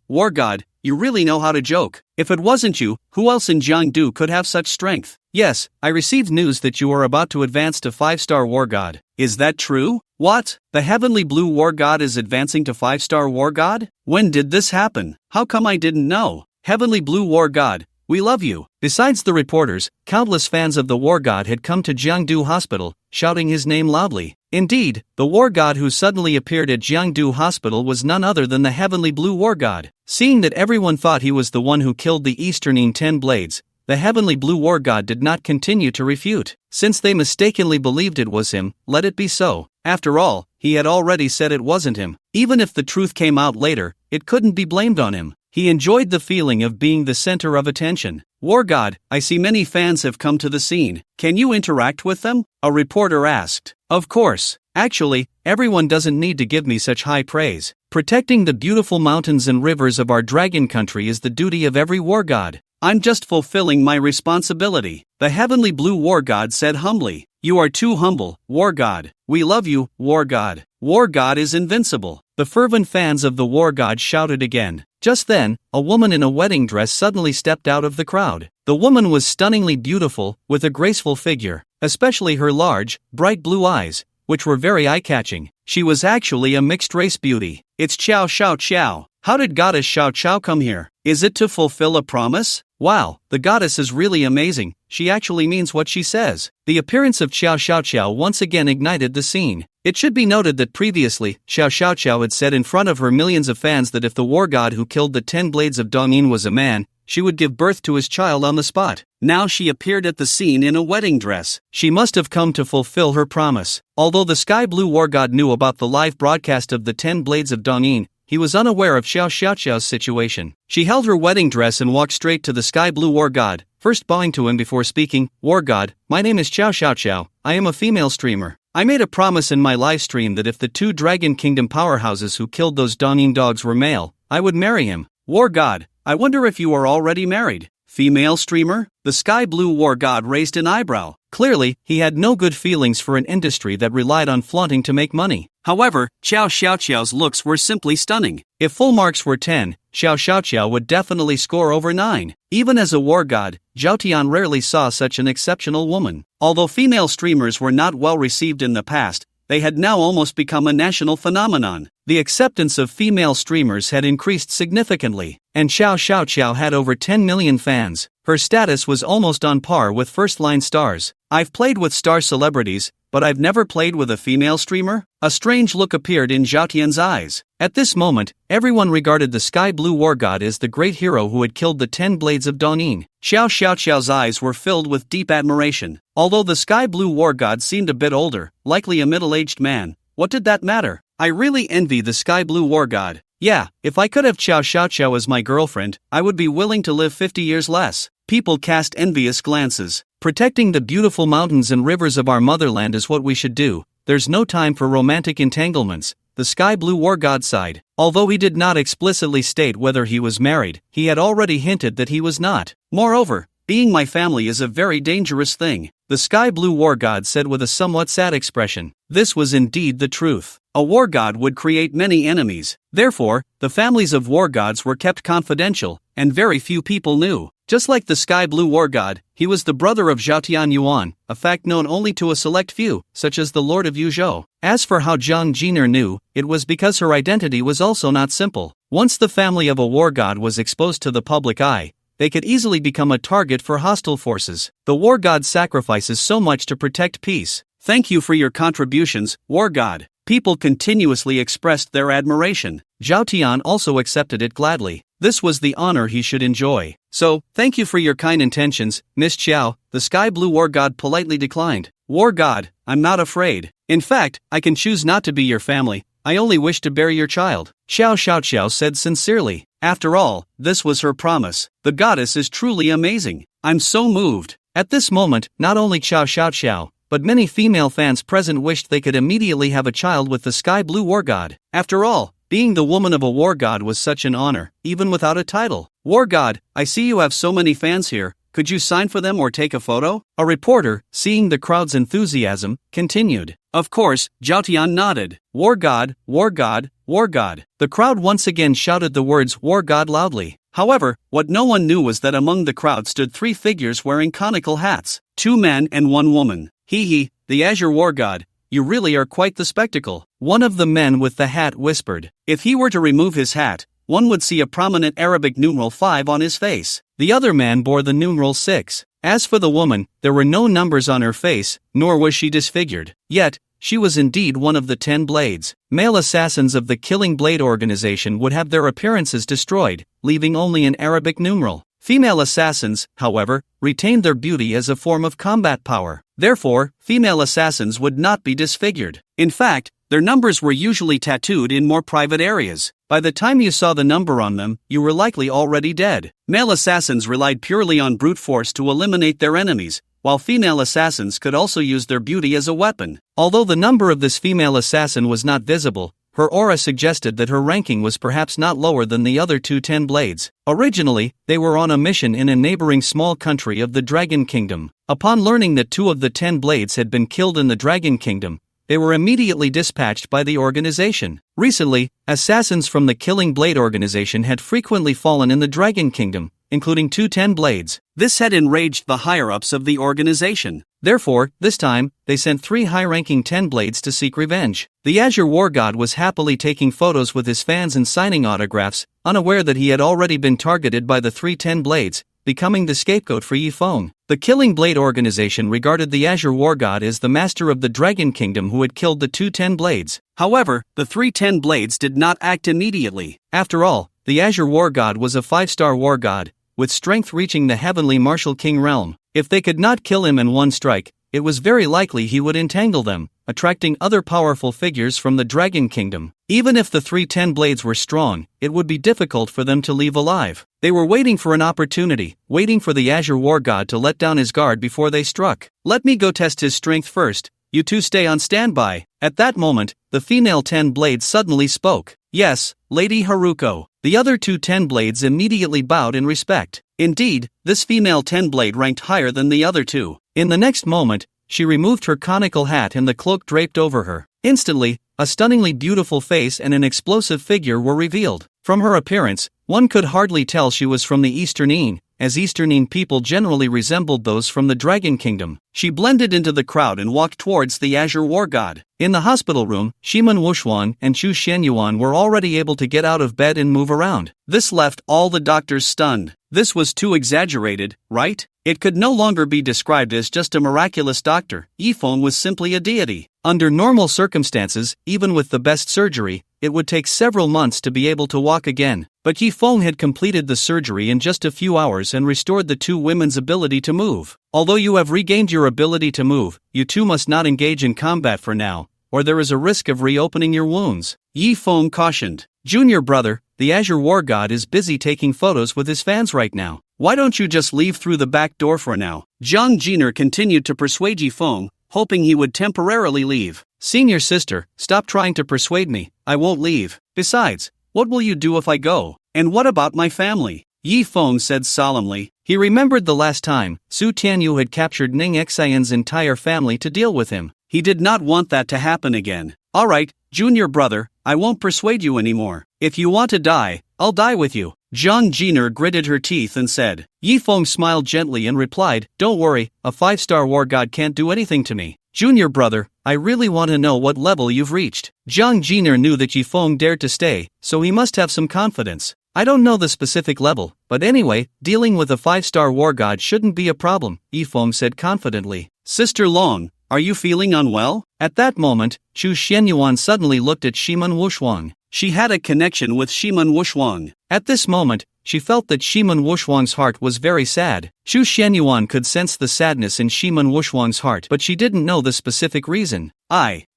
War god, you really know how to joke. If it wasn't you, who else in Jiangdu could have such strength? Yes, I received news that you are about to advance to 5-star war god. Is that true? What? The heavenly blue war god is advancing to 5-star war god? When did this happen? How come I didn't know? Heavenly blue war god, we love you. Besides the reporters, countless fans of the war god had come to Jiangdu Hospital, shouting his name loudly. Indeed, the war god who suddenly appeared at Jiangdu Hospital was none other than the heavenly blue war god. Seeing that everyone thought he was the one who killed the Easternine 10 blades, the heavenly blue war god did not continue to refute. Since they mistakenly believed it was him, let it be so. After all, he had already said it wasn't him. Even if the truth came out later, it couldn't be blamed on him. He enjoyed the feeling of being the center of attention. War god, I see many fans have come to the scene. Can you interact with them? A reporter asked. Of course. Actually, everyone doesn't need to give me such high praise. Protecting the beautiful mountains and rivers of our dragon country is the duty of every war god. I'm just fulfilling my responsibility, the heavenly blue war god said humbly. You are too humble, war god. We love you, war god. War god is invincible. The fervent fans of the war god shouted again. Just then, a woman in a wedding dress suddenly stepped out of the crowd. The woman was stunningly beautiful, with a graceful figure, especially her large, bright blue eyes, which were very eye-catching. She was actually a mixed-race beauty. It's Xiao Xiao Xiao. How did goddess Xiao Xiao come here? Is it to fulfill a promise? Wow, the goddess is really amazing. She actually means what she says. The appearance of Xiao Xiao Xiao once again ignited the scene. It should be noted that previously, Xiao Xiao Xiao had said in front of her millions of fans that if the war god who killed the 10 blades of Dongyin was a man, she would give birth to his child on the spot. Now she appeared at the scene in a wedding dress. She must have come to fulfill her promise. Although the sky blue war god knew about the live broadcast of the 10 blades of Dongyin, he was unaware of Xiao Xiaoqiao's situation. She held her wedding dress and walked straight to the sky blue war god, first bowing to him before speaking. War god, my name is Xiao Xiaoqiao, I am a female streamer. I made a promise in my live stream that if the two Dragon Kingdom powerhouses who killed those Donyin dogs were male, I would marry him. War god, I wonder if you are already married. Female streamer? The sky blue war god raised an eyebrow. Clearly, he had no good feelings for an industry that relied on flaunting to make money. However, Xiao Xiaoqiao's looks were simply stunning. If full marks were 10, Xiao Xiaoqiao would definitely score over 9. Even as a war god, Zhao Tian rarely saw such an exceptional woman. Although female streamers were not well received in the past, they had now almost become a national phenomenon. The acceptance of female streamers had increased significantly, and Xiao Xiaoqiao had over 10 million fans. Her status was almost on par with first-line stars. I've played with star celebrities, but I've never played with a female streamer? A strange look appeared in Zhao Tian's eyes. At this moment, everyone regarded the sky blue war god as the great hero who had killed the 10 blades of Donyin. Xiao Xiaoqiao's eyes were filled with deep admiration. Although the sky blue war god seemed a bit older, likely a middle-aged man, what did that matter? I really envy the sky blue war god. Yeah, if I could have Xiao Xiaoqiao as my girlfriend, I would be willing to live 50 years less. People cast envious glances. Protecting the beautiful mountains and rivers of our motherland is what we should do. There's no time for romantic entanglements. The sky blue war god sighed. Although he did not explicitly state whether he was married, he had already hinted that he was not. Moreover, being my family is a very dangerous thing, the sky blue war god said with a somewhat sad expression. This was indeed the truth. A war god would create many enemies. Therefore, the families of war gods were kept confidential, and very few people knew. Just like the sky blue war god, he was the brother of Zhao Tian Yuan, a fact known only to a select few, such as the Lord of Yuzhou. As for how Zhang Jiner knew, it was because her identity was also not simple. Once the family of a war god was exposed to the public eye, they could easily become a target for hostile forces. The war god sacrifices so much to protect peace. Thank you for your contributions, war god. People continuously expressed their admiration. Zhao Tian also accepted it gladly. This was the honor he should enjoy. So, thank you for your kind intentions, Miss Qiao. The sky blue war god politely declined. War god, I'm not afraid. In fact, I can choose not to be your family. I only wish to bear your child. Xiao Xiaoqiao said sincerely. After all, this was her promise. The goddess is truly amazing. I'm so moved. At this moment, not only Xiao Xiaoqiao, but many female fans present wished they could immediately have a child with the sky blue war god. After all, being the woman of a war god was such an honor, even without a title. War god, I see you have so many fans here. Could you sign for them or take a photo? A reporter, seeing the crowd's enthusiasm, continued. Of course, Zhao Tian nodded. War god, war god, war god. The crowd once again shouted the words war god loudly. However, what no one knew was that among the crowd stood 3 figures wearing conical hats, 2 men and 1 woman. Hee, the Azure war god, you really are quite the spectacle. One of the men with the hat whispered. If he were to remove his hat, one would see a prominent Arabic numeral 5 on his face. The other man bore the numeral 6. As for the woman, there were no numbers on her face, nor was she disfigured. Yet, she was indeed one of the 10 blades. Male assassins of the Killing Blade organization would have their appearances destroyed, leaving only an Arabic numeral. Female assassins, however, retained their beauty as a form of combat power. Therefore, female assassins would not be disfigured. In fact, their numbers were usually tattooed in more private areas. By the time you saw the number on them, you were likely already dead. Male assassins relied purely on brute force to eliminate their enemies, while female assassins could also use their beauty as a weapon. Although the number of this female assassin was not visible, her aura suggested that her ranking was perhaps not lower than the other 2 10 blades. Originally, they were on a mission in a neighboring small country of the Dragon Kingdom. Upon learning that 2 of the 10 blades had been killed in the Dragon Kingdom, they were immediately dispatched by the organization. Recently, assassins from the Killing Blade organization had frequently fallen in the Dragon Kingdom, including 2 10 blades. This had enraged the higher-ups of the organization. Therefore, this time, they sent 3 high-ranking 10 blades to seek revenge. The Azure War God was happily taking photos with his fans and signing autographs, unaware that he had already been targeted by the 3 10 blades, becoming the scapegoat for Yi Feng. The Killing Blade organization regarded the Azure War God as the master of the Dragon Kingdom who had killed the 2 10 blades. However, the 3 10 blades did not act immediately. After all, the Azure War God was a 5-star war god, with strength reaching the heavenly Martial King realm. If they could not kill him in one strike, it was very likely he would entangle them, attracting other powerful figures from the Dragon Kingdom. Even if the 310 blades were strong, it would be difficult for them to leave alive. They were waiting for an opportunity, waiting for the Azure War God to let down his guard before they struck. Let me go test his strength first. You two stay on standby. At that moment, the female 10 blades suddenly spoke. Yes, Lady Haruko. The other two 10 blades immediately bowed in respect. Indeed, this female 10 blade ranked higher than the other two. In the next moment, she removed her conical hat and the cloak draped over her. Instantly, a stunningly beautiful face and an explosive figure were revealed. From her appearance, one could hardly tell she was from the Easternine, as Easternine people generally resembled those from the Dragon Kingdom. She blended into the crowd and walked towards the Azure War God. In the hospital room, Shiman Wushuang and Chu Xianyuan were already able to get out of bed and move around. This left all the doctors stunned. This was too exaggerated, right? It could no longer be described as just a miraculous doctor. Yifeng was simply a deity. Under normal circumstances, even with the best surgery, it would take several months to be able to walk again. But Yifeng had completed the surgery in just a few hours and restored the two women's ability to move. Although you have regained your ability to move, you two must not engage in combat for now, or there is a risk of reopening your wounds. Yifeng cautioned. Junior brother, the Azure War God is busy taking photos with his fans right now. Why don't you just leave through the back door for now? Zhang Jiner continued to persuade Yifeng, hoping he would temporarily leave. Senior sister, stop trying to persuade me, I won't leave. Besides, what will you do if I go? And what about my family? Yifeng said solemnly. He remembered the last time Su Tianyu had captured Ning Xian's entire family to deal with him. He did not want that to happen again. Alright, junior brother, I won't persuade you anymore. If you want to die, I'll die with you. Zhang Jiner gritted her teeth and said. Yifeng smiled gently and replied, Don't worry, a 5-star war god can't do anything to me. Junior brother, I really want to know what level you've reached. Zhang Jiner knew that Yifeng dared to stay, so he must have some confidence. I don't know the specific level, but anyway, dealing with a 5-star war god shouldn't be a problem, Yifeng said confidently. Sister Long, are you feeling unwell? At that moment, Chu Xianyuan suddenly looked at Shiman Wushuang. She had a connection with Shiman Wushuang. At this moment, she felt that Shiman Wushuang's heart was very sad. Chu Xianyuan could sense the sadness in Shiman Wushuang's heart, but she didn't know the specific reason.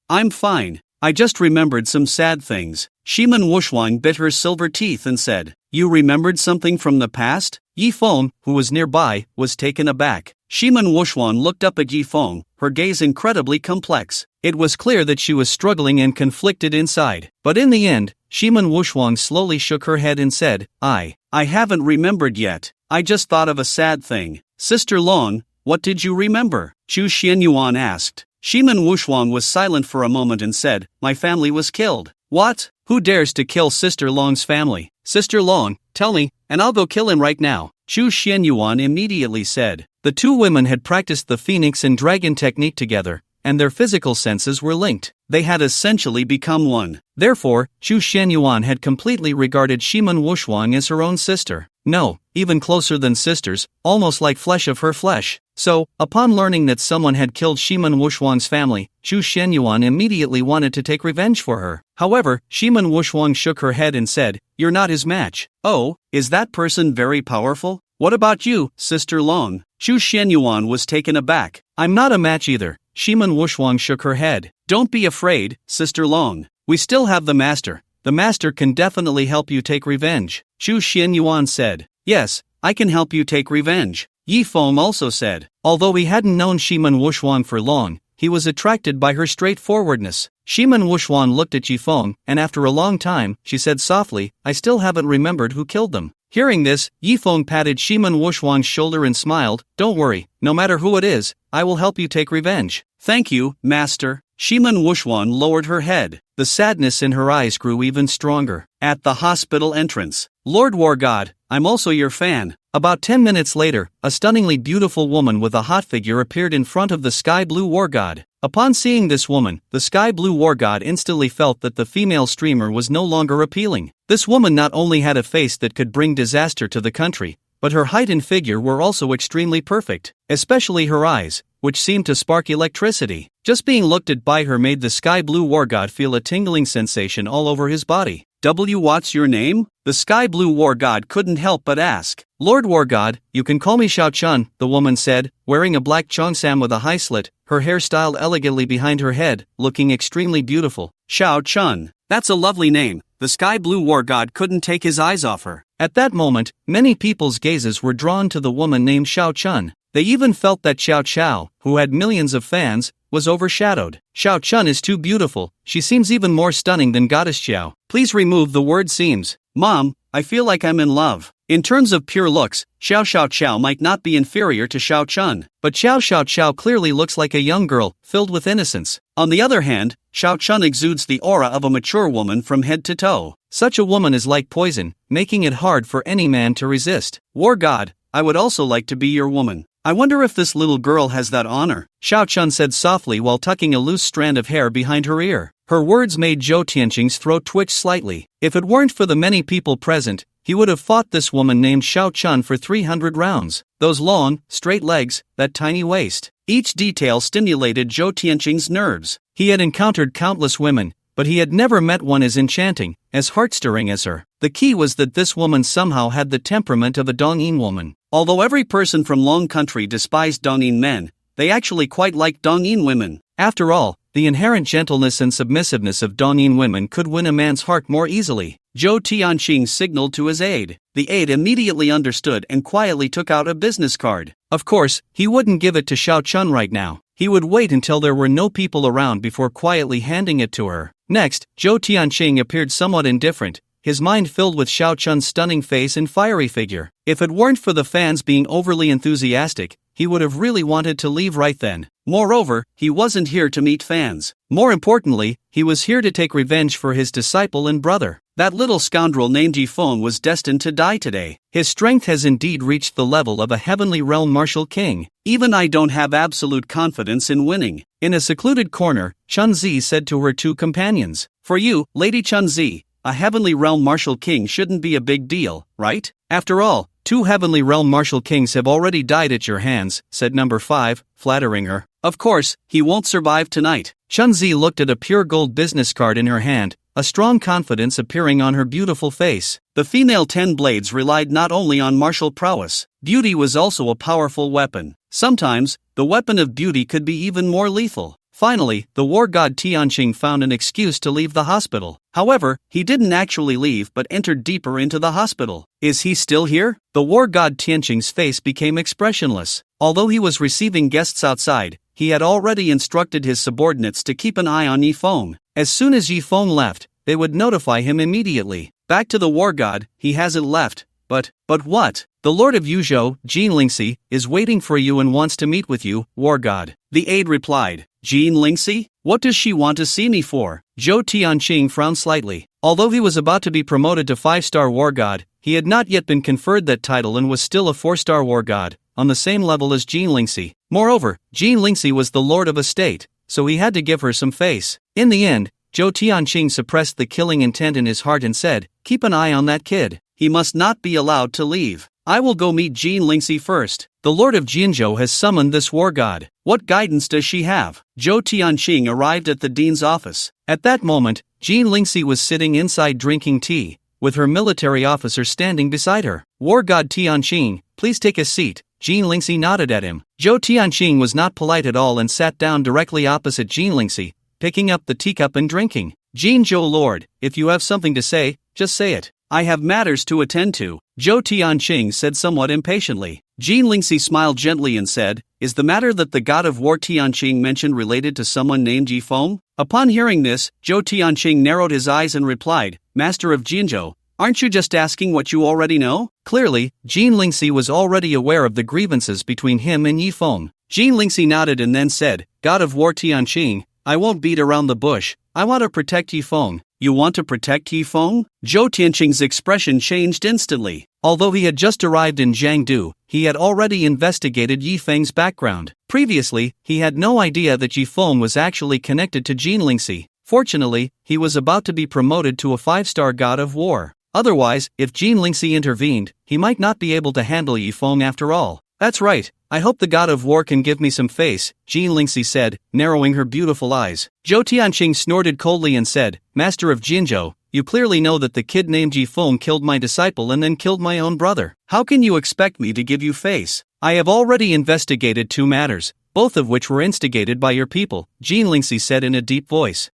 I'm fine. I just remembered some sad things. Shiman Wushuang bit her silver teeth and said, You remembered something from the past? Yifeng, who was nearby, was taken aback. Shiman Wushuang looked up at Yifeng, her gaze incredibly complex. It was clear that she was struggling and conflicted inside. But in the end, Shiman Wushuang slowly shook her head and said, I haven't remembered yet. I just thought of a sad thing. Sister Long, what did you remember? Chu Xianyuan asked. Shiman Wushuang was silent for a moment and said, My family was killed. What? Who dares to kill Sister Long's family? Sister Long, tell me, and I'll go kill him right now. Chu Xianyuan immediately said. The two women had practiced the phoenix and dragon technique together, and their physical senses were linked. They had essentially become one. Therefore, Chu Xianyuan had completely regarded Shiman Wushuang as her own sister. No, even closer than sisters, almost like flesh of her flesh. So, upon learning that someone had killed Shiman Wushuang's family, Chu Xianyuan immediately wanted to take revenge for her. However, Shiman Wushuang shook her head and said, You're not his match. Oh, is that person very powerful? What about you, Sister Long? Chu Xianyuan was taken aback. I'm not a match either. Shiman Wushuang shook her head. Don't be afraid, Sister Long. We still have the master. The master can definitely help you take revenge. Chu Xianyuan said. Yes, I can help you take revenge. Yifeng also said. Although he hadn't known Shiman Wushuang for long, he was attracted by her straightforwardness. Shiman Wushuang looked at Yifeng, and after a long time, she said softly, I still haven't remembered who killed them. Hearing this, Yifeng patted Shiman Wushuang's shoulder and smiled, Don't worry, no matter who it is, I will help you take revenge. Thank you, Master. Shiman Wushuang lowered her head. The sadness in her eyes grew even stronger. At the hospital entrance. Lord War God, I'm also your fan. About 10 minutes later, a stunningly beautiful woman with a hot figure appeared in front of the Sky Blue War God. Upon seeing this woman, the Sky Blue War God instantly felt that the female streamer was no longer appealing. This woman not only had a face that could bring disaster to the country, but her height and figure were also extremely perfect, especially her eyes, which seemed to spark electricity. Just being looked at by her made the Sky Blue War God feel a tingling sensation all over his body. What's your name? The sky blue war god couldn't help but ask. Lord War God, you can call me Xiao Chun, the woman said, wearing a black cheongsam with a high slit, her hair styled elegantly behind her head, looking extremely beautiful. Xiao Chun. That's a lovely name. The sky blue war god couldn't take his eyes off her. At that moment, many people's gazes were drawn to the woman named Xiao Chun. They even felt that Xiao Chao, who had millions of fans, was overshadowed. Xiao Chun is too beautiful, she seems even more stunning than Goddess Xiao. Please remove the word seems. Mom, I feel like I'm in love. In terms of pure looks, Xiao Chao might not be inferior to Xiao Chun. But Xiao Chao clearly looks like a young girl, filled with innocence. On the other hand, Xiao Chun exudes the aura of a mature woman from head to toe. Such a woman is like poison, making it hard for any man to resist. War god, I would also like to be your woman. I wonder if this little girl has that honor, Xiao Chun said softly while tucking a loose strand of hair behind her ear. Her words made Zhou Tianqing's throat twitch slightly. If it weren't for the many people present, he would have fought this woman named Xiao Chun for 300 rounds. Those long, straight legs, that tiny waist. Each detail stimulated Zhou Tianqing's nerves. He had encountered countless women, but he had never met one as enchanting, as heart-stirring as her. The key was that this woman somehow had the temperament of a Dongyin woman. Although every person from Long Country despised Dongyin men, they actually quite liked Dongyin women. After all, the inherent gentleness and submissiveness of Dongyin women could win a man's heart more easily. Zhou Tianqing signaled to his aide. The aide immediately understood and quietly took out a business card. Of course, he wouldn't give it to Xiao Chun right now. He would wait until there were no people around before quietly handing it to her. Next, Zhou Tianqing appeared somewhat indifferent, his mind filled with Xiao Chun's stunning face and fiery figure. If it weren't for the fans being overly enthusiastic, he would have really wanted to leave right then. Moreover, he wasn't here to meet fans. More importantly, he was here to take revenge for his disciple and brother. That little scoundrel named Yifeng was destined to die today. His strength has indeed reached the level of a heavenly realm martial king. Even I don't have absolute confidence in winning. In a secluded corner, Chunzi said to her two companions, For you, Lady Chunzi, a heavenly realm martial king shouldn't be a big deal, right? After all, 2 heavenly realm martial kings have already died at your hands, said number 5, flattering her. Of course, he won't survive tonight. Chunzi looked at a pure gold business card in her hand, a strong confidence appearing on her beautiful face. The female 10 blades relied not only on martial prowess, beauty was also a powerful weapon. Sometimes, the weapon of beauty could be even more lethal. Finally, the war god Tianqing found an excuse to leave the hospital. However, he didn't actually leave but entered deeper into the hospital. Is he still here? The war god Tianqing's face became expressionless. Although he was receiving guests outside, he had already instructed his subordinates to keep an eye on Yifeng. As soon as Yifeng left, they would notify him immediately. Back to the war god, he hasn't left. But what? The Lord of Yuzhou, Jean Lingxi, is waiting for you and wants to meet with you, war god. The aide replied. Jean Lingxi? What does she want to see me for? Zhou Tianqing frowned slightly. Although he was about to be promoted to 5-star war god, he had not yet been conferred that title and was still a 4-star war god, on the same level as Jean Lingxi. Moreover, Jean Lingxi was the lord of a state, so he had to give her some face. In the end, Zhou Tianqing suppressed the killing intent in his heart and said, keep an eye on that kid. He must not be allowed to leave. I will go meet Jean Lingxi first. The Lord of Jinzhou has summoned this war god. What guidance does she have? Zhou Tianqing arrived at the dean's office. At that moment, Jean Lingxi was sitting inside drinking tea, with her military officer standing beside her. War god Tianqing, please take a seat. Jean Lingxi nodded at him. Zhou Tianqing was not polite at all and sat down directly opposite Jean Lingxi, picking up the teacup and drinking. Jinzhou Lord, if you have something to say, just say it. I have matters to attend to, Zhou Tianqing said somewhat impatiently. Jean Lingxi smiled gently and said, Is the matter that the god of war Tianqing mentioned related to someone named Yifeng? Upon hearing this, Zhou Tianqing narrowed his eyes and replied, Master of Jinzhou, aren't you just asking what you already know? Clearly, Jean Lingxi was already aware of the grievances between him and Yifeng. Jean Lingxi nodded and then said, God of war Tianqing, I won't beat around the bush, I want to protect Yifeng. You want to protect Yifeng? Zhou Tianqing's expression changed instantly. Although he had just arrived in Jiangdu, he had already investigated Yifeng's background. Previously, he had no idea that Yifeng was actually connected to Jean Lingxi. Fortunately, he was about to be promoted to a 5-star god of war. Otherwise, if Jean Lingxi intervened, he might not be able to handle Yifeng after all. That's right, I hope the god of war can give me some face, Jean Lingxi said, narrowing her beautiful eyes. Zhou Tianqing snorted coldly and said, Master of Jinzhou, you clearly know that the kid named Yi Feng killed my disciple and then killed my own brother. How can you expect me to give you face? I have already investigated 2 matters, both of which were instigated by your people, Jin Lingxi said in a deep voice.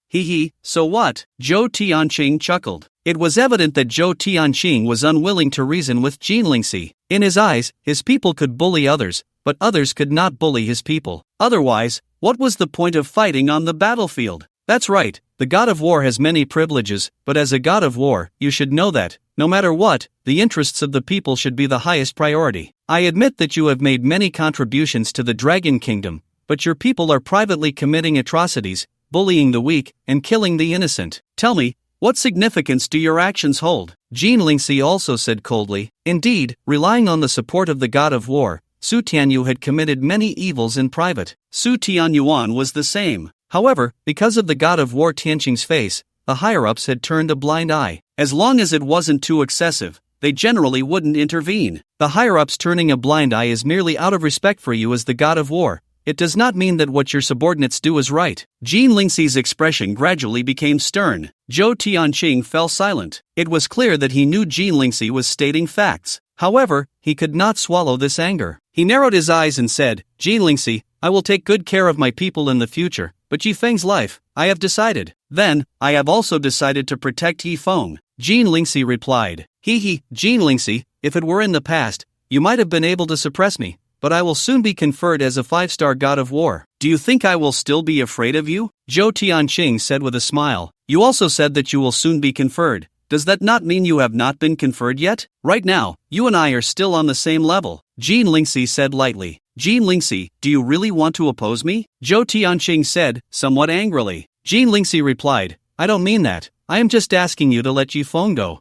So what? Zhou Tianqing chuckled. It was evident that Zhou Tianqing was unwilling to reason with Jin Lingxi. In his eyes, his people could bully others, but others could not bully his people. Otherwise, what was the point of fighting on the battlefield? That's right, the god of war has many privileges, but as a god of war, you should know that, no matter what, the interests of the people should be the highest priority. I admit that you have made many contributions to the Dragon Kingdom, but your people are privately committing atrocities, bullying the weak, and killing the innocent. Tell me, what significance do your actions hold? Jin Lingxi also said coldly. Indeed, relying on the support of the god of war, Su Tianyu had committed many evils in private. Su Tianyuan was the same. However, because of the god of war Tianqing's face, the higher-ups had turned a blind eye. As long as it wasn't too excessive, they generally wouldn't intervene. The higher-ups turning a blind eye is merely out of respect for you as the god of war. It does not mean that what your subordinates do is right. Jin Lingxi's expression gradually became stern. Zhou Tianqing fell silent. It was clear that he knew Jin Lingxi was stating facts. However, he could not swallow this anger. He narrowed his eyes and said, Jin Lingxi, I will take good care of my people in the future, but Yi Feng's life, I have decided. Then, I have also decided to protect Yi Feng. Jin Lingxi replied. Jin Lingxi, if it were in the past, you might have been able to suppress me, but I will soon be conferred as a 5-star god of war. Do you think I will still be afraid of you? Zhou Tianqing said with a smile. You also said that you will soon be conferred. Does that not mean you have not been conferred yet? Right now, you and I are still on the same level, Jin Lingxi said lightly. Jin Lingxi, do you really want to oppose me? Zhou Tianqing said, somewhat angrily. Jin Lingxi replied, I don't mean that. I am just asking you to let Yi Feng go.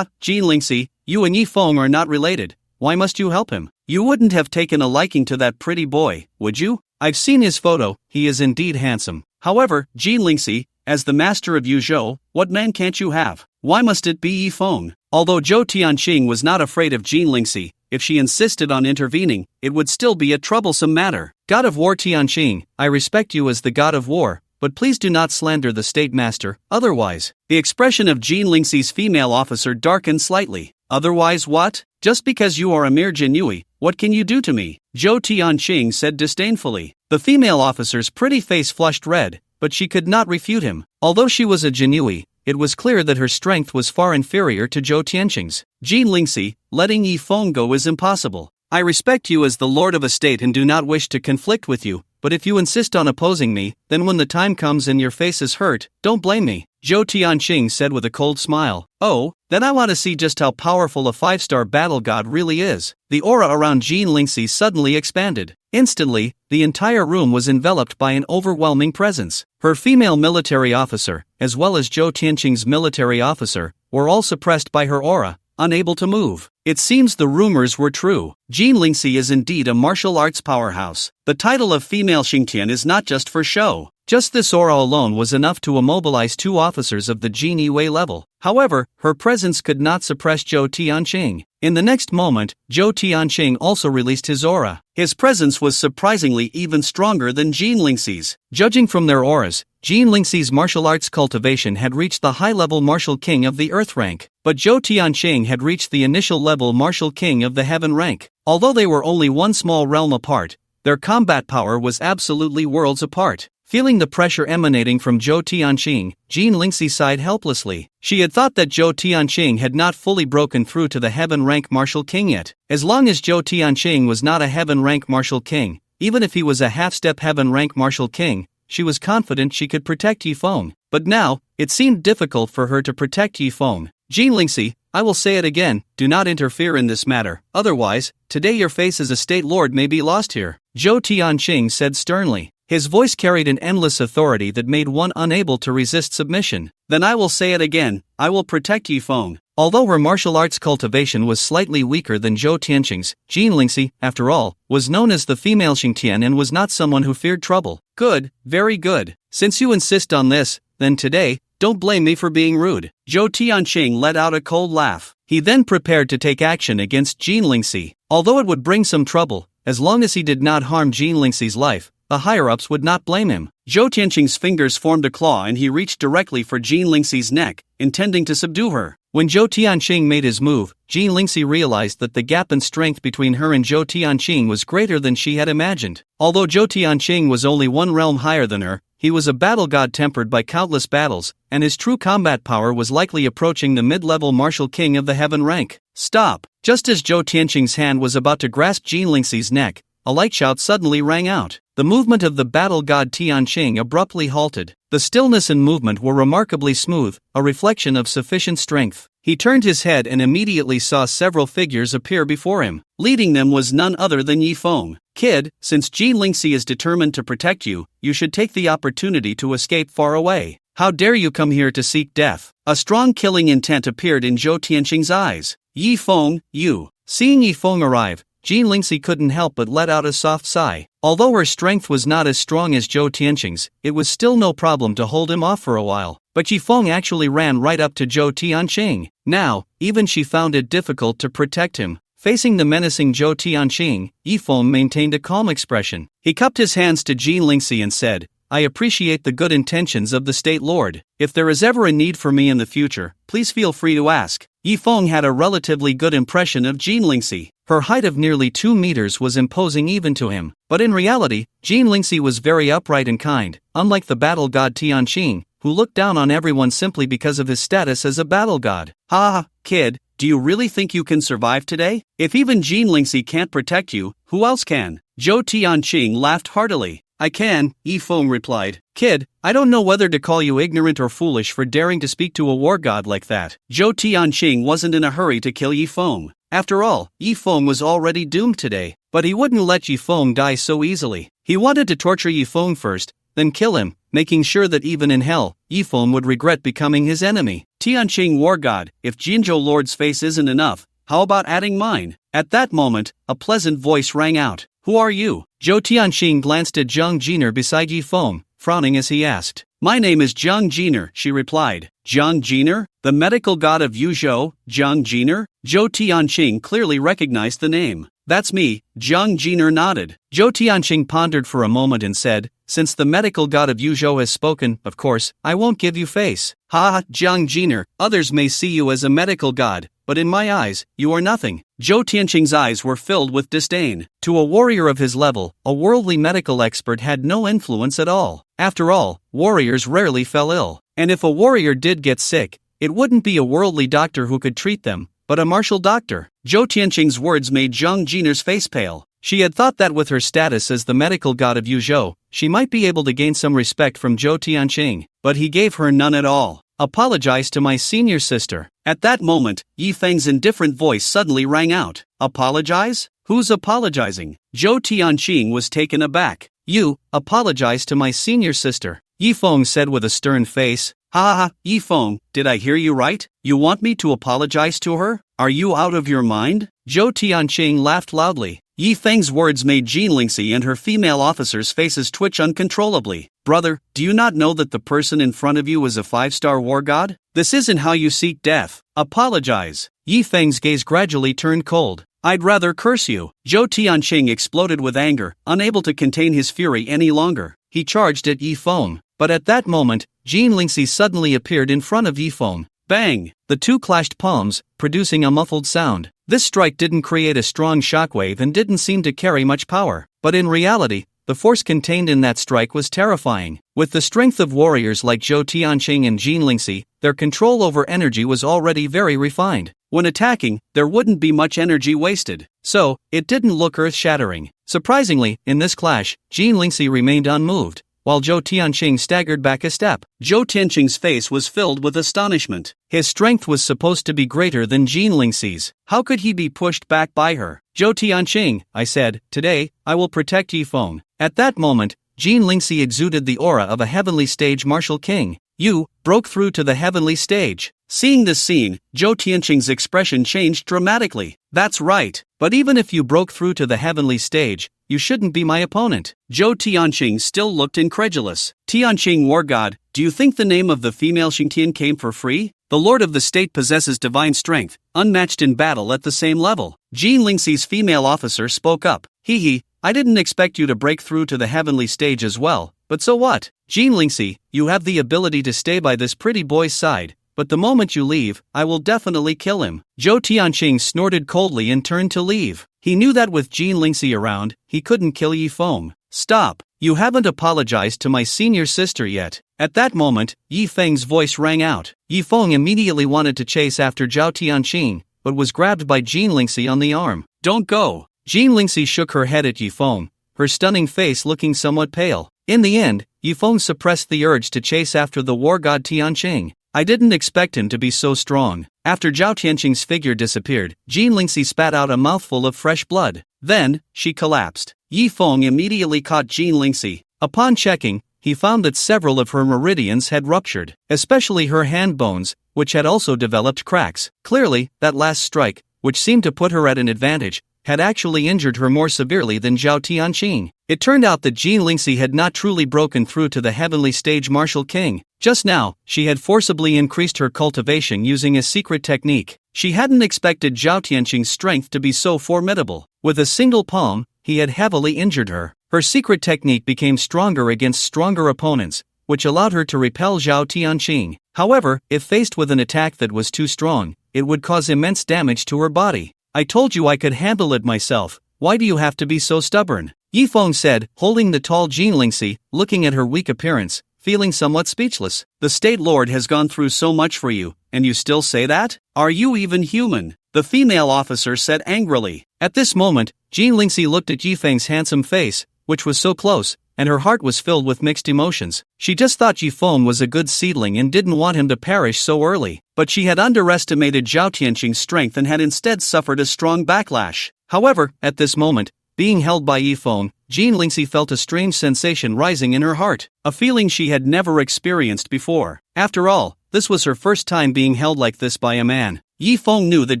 Jin Lingxi, you and Yi Feng are not related. Why must you help him? You wouldn't have taken a liking to that pretty boy, would you? I've seen his photo, he is indeed handsome. However, Jin Lingxi, as the master of Yuzhou, what man can't you have? Why must it be Yi Feng? Although Zhou Tianqing was not afraid of Jin Lingxi, if she insisted on intervening, it would still be a troublesome matter. God of War Tianqing, I respect you as the god of war, but please do not slander the state master, otherwise. The expression of Jin Lingxi's female officer darkened slightly. Otherwise what? Just because you are a mere Jinyui, what can you do to me? Zhou Tianqing said disdainfully. The female officer's pretty face flushed red, but she could not refute him. Although she was a Jinyui, it was clear that her strength was far inferior to Zhou Tianqing's. Jin Lingxi, letting Yi Feng go is impossible. I respect you as the lord of a state and do not wish to conflict with you, but if you insist on opposing me, then when the time comes and your face is hurt, don't blame me, Zhou Tianqing said with a cold smile. Oh, then I want to see just how powerful a 5-star battle god really is. The aura around Jin Lingxi suddenly expanded. Instantly, the entire room was enveloped by an overwhelming presence. Her female military officer, as well as Zhou Tianqing's military officer, were all suppressed by her aura, unable to move. It seems the rumors were true. Jin Lingxi is indeed a martial arts powerhouse. The title of female Xingtian is not just for show. Just this aura alone was enough to immobilize 2 officers of the Jin Yiwei level. However, her presence could not suppress Zhou Tianqing. In the next moment, Zhou Tianqing also released his aura. His presence was surprisingly even stronger than Jin Lingxi's. Judging from their auras, Jin Lingxi's martial arts cultivation had reached the high-level martial king of the earth rank, but Zhou Tianqing had reached the initial level martial king of the heaven rank. Although they were only one small realm apart, their combat power was absolutely worlds apart. Feeling the pressure emanating from Zhou Tianqing, Jin Lingxi sighed helplessly. She had thought that Zhou Tianqing had not fully broken through to the heaven rank martial king yet. As long as Zhou Tianqing was not a heaven rank martial king, even if he was a half-step heaven rank martial king, she was confident she could protect Yi Feng. But now, it seemed difficult for her to protect Yi Feng. Jin Lingxi, I will say it again, do not interfere in this matter, otherwise, today your face as a state lord may be lost here, Zhou Tianqing said sternly. His voice carried an endless authority that made one unable to resist submission. Then I will say it again, I will protect Yi Feng. Although her martial arts cultivation was slightly weaker than Zhou Tianqing's, Jin Lingxi, after all, was known as the female Xingtian and was not someone who feared trouble. Good, very good. Since you insist on this, then today, don't blame me for being rude. Zhou Tianqing let out a cold laugh. He then prepared to take action against Jin Lingxi. Although it would bring some trouble, as long as he did not harm Jin Lingxi's life, the higher-ups would not blame him. Zhou Tianqing's fingers formed a claw and he reached directly for Jin Lingxi's neck, intending to subdue her. When Zhou Tianqing made his move, Jin Lingxi realized that the gap in strength between her and Zhou Tianqing was greater than she had imagined. Although Zhou Tianqing was only one realm higher than her, he was a battle god tempered by countless battles, and his true combat power was likely approaching the mid-level martial king of the heaven rank. Stop! Just as Zhou Tianqing's hand was about to grasp Jin Lingxi's neck, a light shout suddenly rang out. The movement of the battle god Tianqing abruptly halted. The stillness and movement were remarkably smooth, a reflection of sufficient strength. He turned his head and immediately saw several figures appear before him. Leading them was none other than Yi Feng. Kid, since Jin Lingxi is determined to protect you, you should take the opportunity to escape far away. How dare you come here to seek death? A strong killing intent appeared in Zhou Tianqing's eyes. Yi Feng, you. Seeing Yi Feng arrive, Jin Lingxi couldn't help but let out a soft sigh. Although her strength was not as strong as Zhou Tianqing's, it was still no problem to hold him off for a while. But Yi Feng actually ran right up to Zhou Tianqing. Now, even she found it difficult to protect him. Facing the menacing Zhou Tianqing, Yi Feng maintained a calm expression. He cupped his hands to Jin Lingxi and said, I appreciate the good intentions of the State Lord. If there is ever a need for me in the future, please feel free to ask. Yi Feng had a relatively good impression of Jin Lingxi. Her height of nearly 2 meters was imposing even to him. But in reality, Jin Lingxi was very upright and kind, unlike the battle god Tianqing, who looked down on everyone simply because of his status as a battle god. Ha, kid, do you really think you can survive today? If even Jin Lingxi can't protect you, who else can? Zhou Tianqing laughed heartily. I can, Yi Feng replied. Kid, I don't know whether to call you ignorant or foolish for daring to speak to a war god like that. Zhou Tianqing wasn't in a hurry to kill Yi Feng. After all, Yi Feng was already doomed today, but he wouldn't let Yi Feng die so easily. He wanted to torture Yi Feng first, then kill him, making sure that even in hell, Yi Feng would regret becoming his enemy. Tianqing war god, if Jinzhou Lord's face isn't enough, how about adding mine? At that moment, a pleasant voice rang out. Who are you? Zhou Tianqing glanced at Zhang Jiner beside Yi Feng, frowning as he asked. My name is Zhang Jiner, she replied. Zhang Jiner? The medical god of Yuzhou, Zhang Jiner? Zhou Tianqing clearly recognized the name. That's me, Zhang Jiner nodded. Zhou Tianqing pondered for a moment and said, since the medical god of Yuzhou has spoken, of course, I won't give you face. Ha, Zhang Jiner, others may see you as a medical god, but in my eyes, you are nothing. Zhou Tianqing's eyes were filled with disdain. To a warrior of his level, a worldly medical expert had no influence at all. After all, warriors rarely fell ill. And if a warrior did get sick, it wouldn't be a worldly doctor who could treat them, but a martial doctor. Zhou Tianqing's words made Zhang Jiner's face pale. She had thought that with her status as the medical god of Yuzhou, she might be able to gain some respect from Zhou Tianqing, but he gave her none at all. Apologize to my senior sister. At that moment, Yi Feng's indifferent voice suddenly rang out. Apologize? Who's apologizing? Zhou Tianqing was taken aback. You, apologize to my senior sister. Yi Feng said with a stern face. Ha, Yi Feng, did I hear you right? You want me to apologize to her? Are you out of your mind? Zhou Tianqing laughed loudly. Yi Feng's words made Jin Lingxi and her female officers' faces twitch uncontrollably. Brother, do you not know that the person in front of you is a 5-star war god? This isn't how you seek death. Apologize. Yi Feng's gaze gradually turned cold. I'd rather curse you. Zhou Tianqing exploded with anger, unable to contain his fury any longer. He charged at Yi Feng. But at that moment, Jin Lingxi suddenly appeared in front of Yi Feng. Bang! The two clashed palms, producing a muffled sound. This strike didn't create a strong shockwave and didn't seem to carry much power. But in reality, the force contained in that strike was terrifying. With the strength of warriors like Zhou Tianqing and Jin Lingxi, their control over energy was already very refined. When attacking, there wouldn't be much energy wasted. So, it didn't look earth-shattering. Surprisingly, in this clash, Jin Lingxi remained unmoved, while Zhou Tianqing staggered back a step. Zhou Tianqing's face was filled with astonishment. His strength was supposed to be greater than Jin Lingxi's. How could he be pushed back by her? Zhou Tianqing, I said, today, I will protect Yi Feng. At that moment, Jin Lingxi exuded the aura of a heavenly stage martial king. You broke through to the heavenly stage. Seeing this scene, Zhou Tianqing's expression changed dramatically. That's right, but even if you broke through to the heavenly stage, you shouldn't be my opponent. Zhou Tianqing still looked incredulous. Tianqing war god, do you think the name of the female Xingtian came for free? The lord of the state possesses divine strength, unmatched in battle at the same level. Jin Lingxi's female officer spoke up. Hee, I didn't expect you to break through to the heavenly stage as well, but so what? Jean Lingxi, you have the ability to stay by this pretty boy's side, but the moment you leave, I will definitely kill him. Zhou Tianqing snorted coldly and turned to leave. He knew that with Jean Lingxi around, he couldn't kill Yifeng. Stop, you haven't apologized to my senior sister yet. At that moment, Yifeng's voice rang out. Yifeng immediately wanted to chase after Zhou Tianqing, but was grabbed by Jean Lingxi on the arm. Don't go. Jean Lingxi shook her head at Yifeng, her stunning face looking somewhat pale. In the end, Yifeng suppressed the urge to chase after the war god Tianqing. I didn't expect him to be so strong. After Zhao Tianqing's figure disappeared, Jean Lingxi spat out a mouthful of fresh blood. Then, she collapsed. Yifeng immediately caught Jean Lingxi. Upon checking, he found that several of her meridians had ruptured, especially her hand bones, which had also developed cracks. Clearly, that last strike, which seemed to put her at an advantage, had actually injured her more severely than Zhao Tianqing. It turned out that Jean Lingxi had not truly broken through to the heavenly stage martial king. Just now, she had forcibly increased her cultivation using a secret technique. She hadn't expected Zhao Tianqing's strength to be so formidable. With a single palm, he had heavily injured her. Her secret technique became stronger against stronger opponents, which allowed her to repel Zhao Tianqing. However, if faced with an attack that was too strong, it would cause immense damage to her body. I told you I could handle it myself, why do you have to be so stubborn? Yifeng said, holding the tall Jean Lingxi, looking at her weak appearance, feeling somewhat speechless. The State Lord has gone through so much for you, and you still say that? Are you even human? The female officer said angrily. At this moment, Jean Lingxi looked at Yifeng's handsome face, which was so close, and her heart was filled with mixed emotions. She just thought Yifeng was a good seedling and didn't want him to perish so early. But she had underestimated Zhao Tianqing's strength and had instead suffered a strong backlash. However, at this moment, being held by Yifeng, Jean Lingxi felt a strange sensation rising in her heart, a feeling she had never experienced before. After all, this was her first time being held like this by a man. Yifeng knew that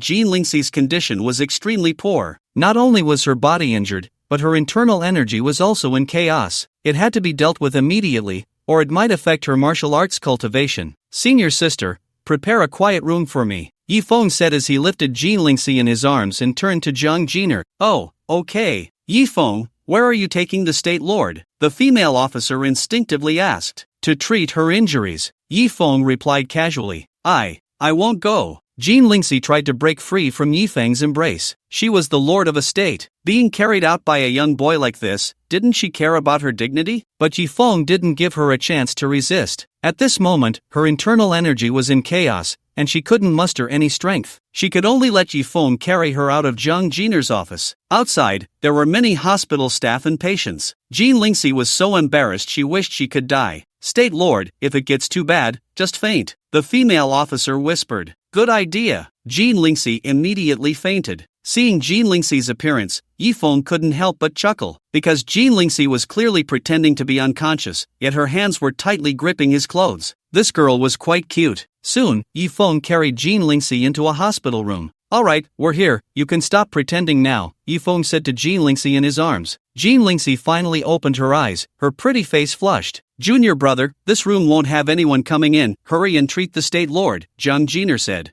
Jean Lingxi's condition was extremely poor. Not only was her body injured, but her internal energy was also in chaos. It had to be dealt with immediately, or it might affect her martial arts cultivation. Senior sister, prepare a quiet room for me, Yifeng said as he lifted Jean Lingxi in his arms and turned to Zhang Jiner. Oh, okay. Yifeng, where are you taking the State Lord? The female officer instinctively asked. To treat her injuries, Yifeng replied casually. I won't go. Jean Lingxi tried to break free from Yifeng's embrace. She was the lord of a state. Being carried out by a young boy like this, didn't she care about her dignity? But Yifeng didn't give her a chance to resist. At this moment, her internal energy was in chaos, and she couldn't muster any strength. She could only let Yifeng carry her out of Zhang Jiner's office. Outside, there were many hospital staff and patients. Jean Lingxi was so embarrassed she wished she could die. State Lord, if it gets too bad, just faint, the female officer whispered. Good idea. Jean Lingxi immediately fainted. Seeing Jean Lingxi's appearance, Yifeng couldn't help but chuckle, because Jean Lingxi was clearly pretending to be unconscious, yet her hands were tightly gripping his clothes. This girl was quite cute. Soon, Yifeng carried Jean Lingxi into a hospital room. Alright, we're here, you can stop pretending now, Yifeng said to Jean Lingxi in his arms. Jean Lingxi finally opened her eyes, her pretty face flushed. Junior brother, this room won't have anyone coming in, hurry and treat the State Lord, Zhang Jiner said.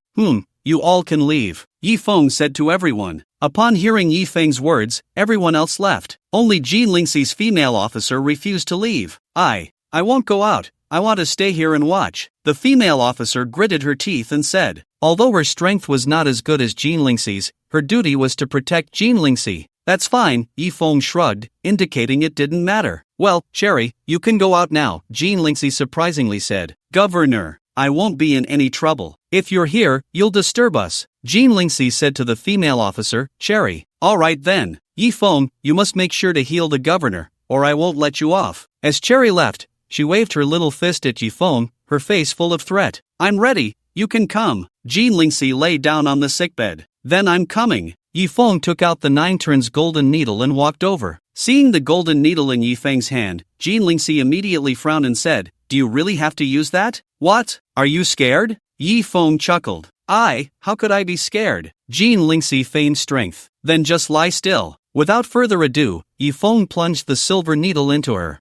You all can leave, Yifeng said to everyone. Upon hearing Yifeng's words, everyone else left. Only Jean Lingxi's female officer refused to leave. I won't go out, I want to stay here and watch. The female officer gritted her teeth and said. Although her strength was not as good as Jean Lingxi's, her duty was to protect Jean Lingxi. That's fine, Yifeng shrugged, indicating it didn't matter. Well, Cherry, you can go out now, Jean Lingxi surprisingly said. Governor, I won't be in any trouble. If you're here, you'll disturb us, Jean Lingxi said to the female officer, Cherry. Alright then, Yifeng, you must make sure to heal the governor, or I won't let you off. As Cherry left, she waved her little fist at Yifeng, her face full of threat. I'm ready, you can come. Jean Lingxi lay down on the sickbed. Then I'm coming. Yifeng took out the 9 turns golden needle and walked over. Seeing the golden needle in Yifeng's hand, Jean Lingxi immediately frowned and said, Do you really have to use that? What? Are you scared? Yifeng chuckled. How could I be scared? Jean Lingxi feigned strength. Then just lie still. Without further ado, Yifeng plunged the silver needle into her.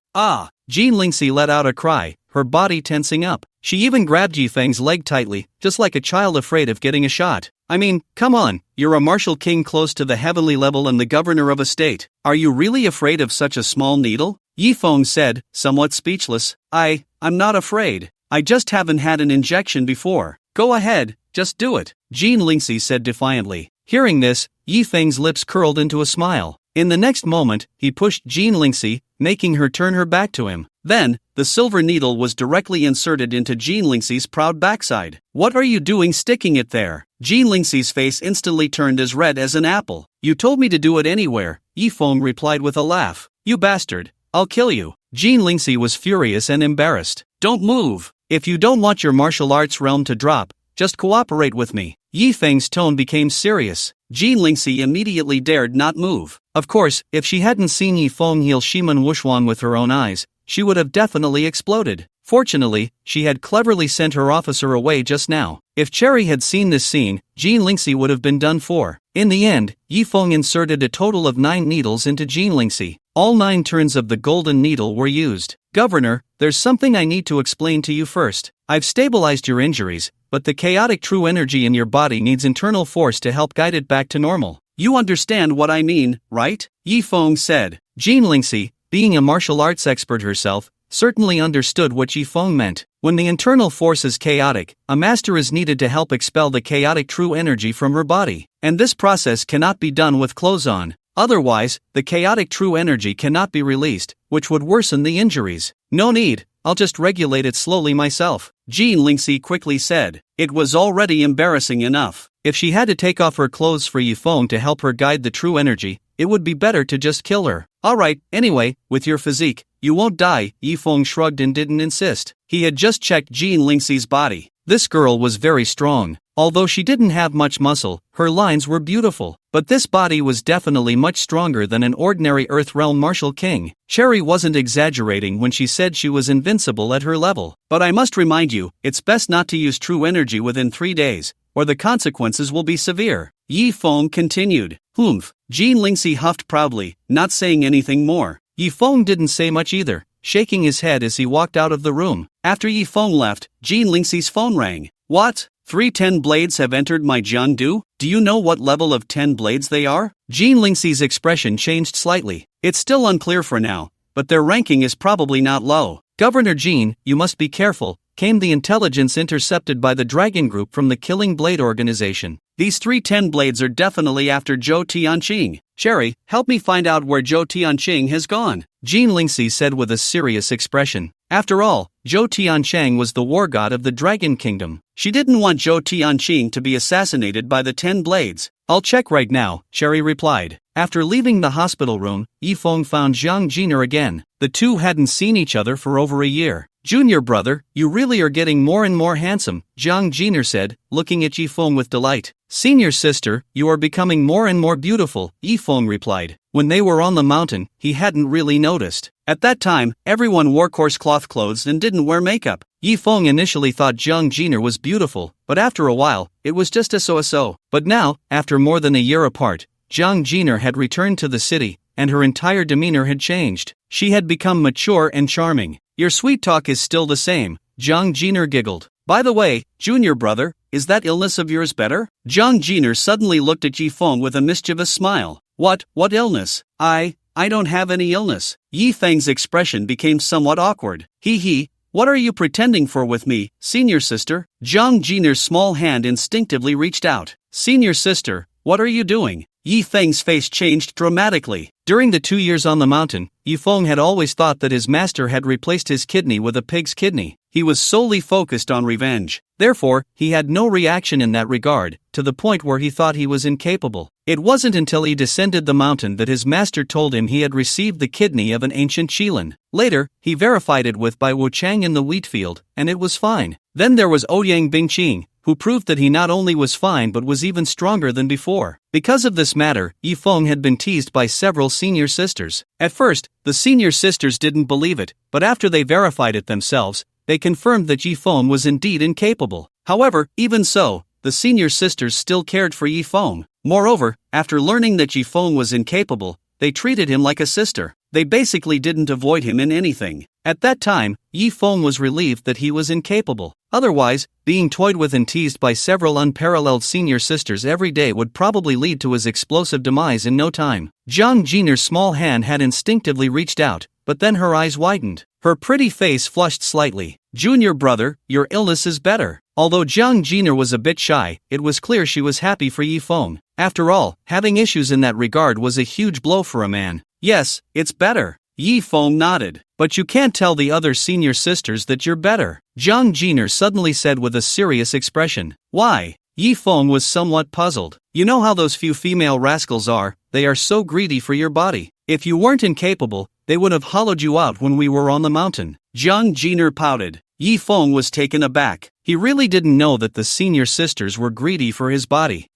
Jean Lingxi let out a cry, her body tensing up. She even grabbed Yifeng's leg tightly, just like a child afraid of getting a shot. I mean, come on, you're a martial king close to the heavenly level and the governor of a state. Are you really afraid of such a small needle? Yifeng said, somewhat speechless. I'm not afraid. I just haven't had an injection before. Go ahead, just do it, Jean Lingxi said defiantly. Hearing this, Yifeng's lips curled into a smile. In the next moment, he pushed Jean Lingxi, making her turn her back to him. Then, the silver needle was directly inserted into Jean Lingxi's proud backside. What are you doing sticking it there? Jean Lingxi's face instantly turned as red as an apple. You told me to do it anywhere, Yifeng replied with a laugh. You bastard, I'll kill you. Jean Lingxi was furious and embarrassed. Don't move. If you don't want your martial arts realm to drop, just cooperate with me. Yifeng's tone became serious. Jean Lingxi immediately dared not move. Of course, if she hadn't seen Yifeng heal Shiman Wuxuan with her own eyes, she would have definitely exploded. Fortunately, she had cleverly sent her officer away just now. If Cherry had seen this scene, Jean Lingxi would have been done for. In the end, Yifeng inserted a total of 9 needles into Jean Lingxi. All 9 turns of the golden needle were used. Governor, there's something I need to explain to you first. I've stabilized your injuries, but the chaotic true energy in your body needs internal force to help guide it back to normal. You understand what I mean, right? Yifeng said. Jean Lingxi, being a martial arts expert herself, certainly understood what Yifeng meant. When the internal force is chaotic, a master is needed to help expel the chaotic true energy from her body. And this process cannot be done with clothes on. Otherwise, the chaotic true energy cannot be released, which would worsen the injuries. No need, I'll just regulate it slowly myself, Jean Lingxi quickly said. It was already embarrassing enough. If she had to take off her clothes for Yifeng to help her guide the true energy, it would be better to just kill her. Alright, anyway, with your physique, you won't die, Yifeng shrugged and didn't insist. He had just checked Jean Lingxi's body. This girl was very strong. Although she didn't have much muscle, her lines were beautiful. But this body was definitely much stronger than an ordinary Earth Realm martial king. Cherry wasn't exaggerating when she said she was invincible at her level. But I must remind you, it's best not to use true energy within 3 days, or the consequences will be severe. Yifeng continued. Humph. Jean Lingxi huffed proudly, not saying anything more. Yifeng didn't say much either, shaking his head as he walked out of the room. After Yifeng left, Jean Lingxi's phone rang. What? 3 10 blades have entered my Jiangdu? Do you know what level of 10 blades they are? Jean Lingxi's expression changed slightly. It's still unclear for now, but their ranking is probably not low. Governor Jean, you must be careful, came the intelligence intercepted by the Dragon Group from the Killing Blade organization. These 3 10 blades are definitely after Zhou Tianqing. Cherry, help me find out where Zhou Tianqing has gone, Jean Lingxi said with a serious expression. After all, Zhou Tianqing was the war god of the Dragon Kingdom. She didn't want Zhou Tianqing to be assassinated by the 10 blades. I'll check right now, Cherry replied. After leaving the hospital room, Yifeng found Zhang Jiner again. The two hadn't seen each other for over a year. Junior brother, you really are getting more and more handsome, Zhang Jiner said, looking at Yifeng with delight. Senior sister, you are becoming more and more beautiful, Yifeng replied. When they were on the mountain, he hadn't really noticed. At that time, everyone wore coarse cloth clothes and didn't wear makeup. Yifeng initially thought Zhang Jiner was beautiful, but after a while, it was just a so-so. But now, after more than a year apart, Zhang Jiner had returned to the city, and her entire demeanor had changed. She had become mature and charming. Your sweet talk is still the same, Zhang Jiner giggled. By the way, junior brother, is that illness of yours better? Zhang Jiner suddenly looked at Yifeng with a mischievous smile. What illness? I don't have any illness. Yifeng's expression became somewhat awkward. He, what are you pretending for with me, senior sister? Zhang Jiner's small hand instinctively reached out. Senior sister, what are you doing? Yifeng's face changed dramatically. During the 2 years on the mountain, Yifeng had always thought that his master had replaced his kidney with a pig's kidney. He was solely focused on revenge. Therefore, he had no reaction in that regard, to the point where he thought he was incapable. It wasn't until he descended the mountain that his master told him he had received the kidney of an ancient Qilin. Later, he verified it with Bai Wuchang in the wheat field, and it was fine. Then there was Ouyang Bingqing, who proved that he not only was fine but was even stronger than before. Because of this matter, Yifeng had been teased by several senior sisters. At first, the senior sisters didn't believe it, but after they verified it themselves, they confirmed that Yifeng was indeed incapable. However, even so, the senior sisters still cared for Yifeng. Moreover, after learning that Yifeng was incapable, they treated him like a sister. They basically didn't avoid him in anything. At that time, Yifeng was relieved that he was incapable. Otherwise, being toyed with and teased by several unparalleled senior sisters every day would probably lead to his explosive demise in no time. Jiang Jiner's small hand had instinctively reached out, but then her eyes widened. Her pretty face flushed slightly. "Junior brother, your illness is better." Although Jiang Jiner was a bit shy, it was clear she was happy for Yi Feng. After all, having issues in that regard was a huge blow for a man. "Yes, it's better." Yi Feng nodded. "But you can't tell the other senior sisters that you're better," Jiang Jiner suddenly said with a serious expression. "Why?" Yi Feng was somewhat puzzled. "You know how those few female rascals are, they are so greedy for your body. If you weren't incapable, they would have hollowed you out when we were on the mountain." Jiang Jiner pouted. Yi Feng was taken aback. He really didn't know that the senior sisters were greedy for his body.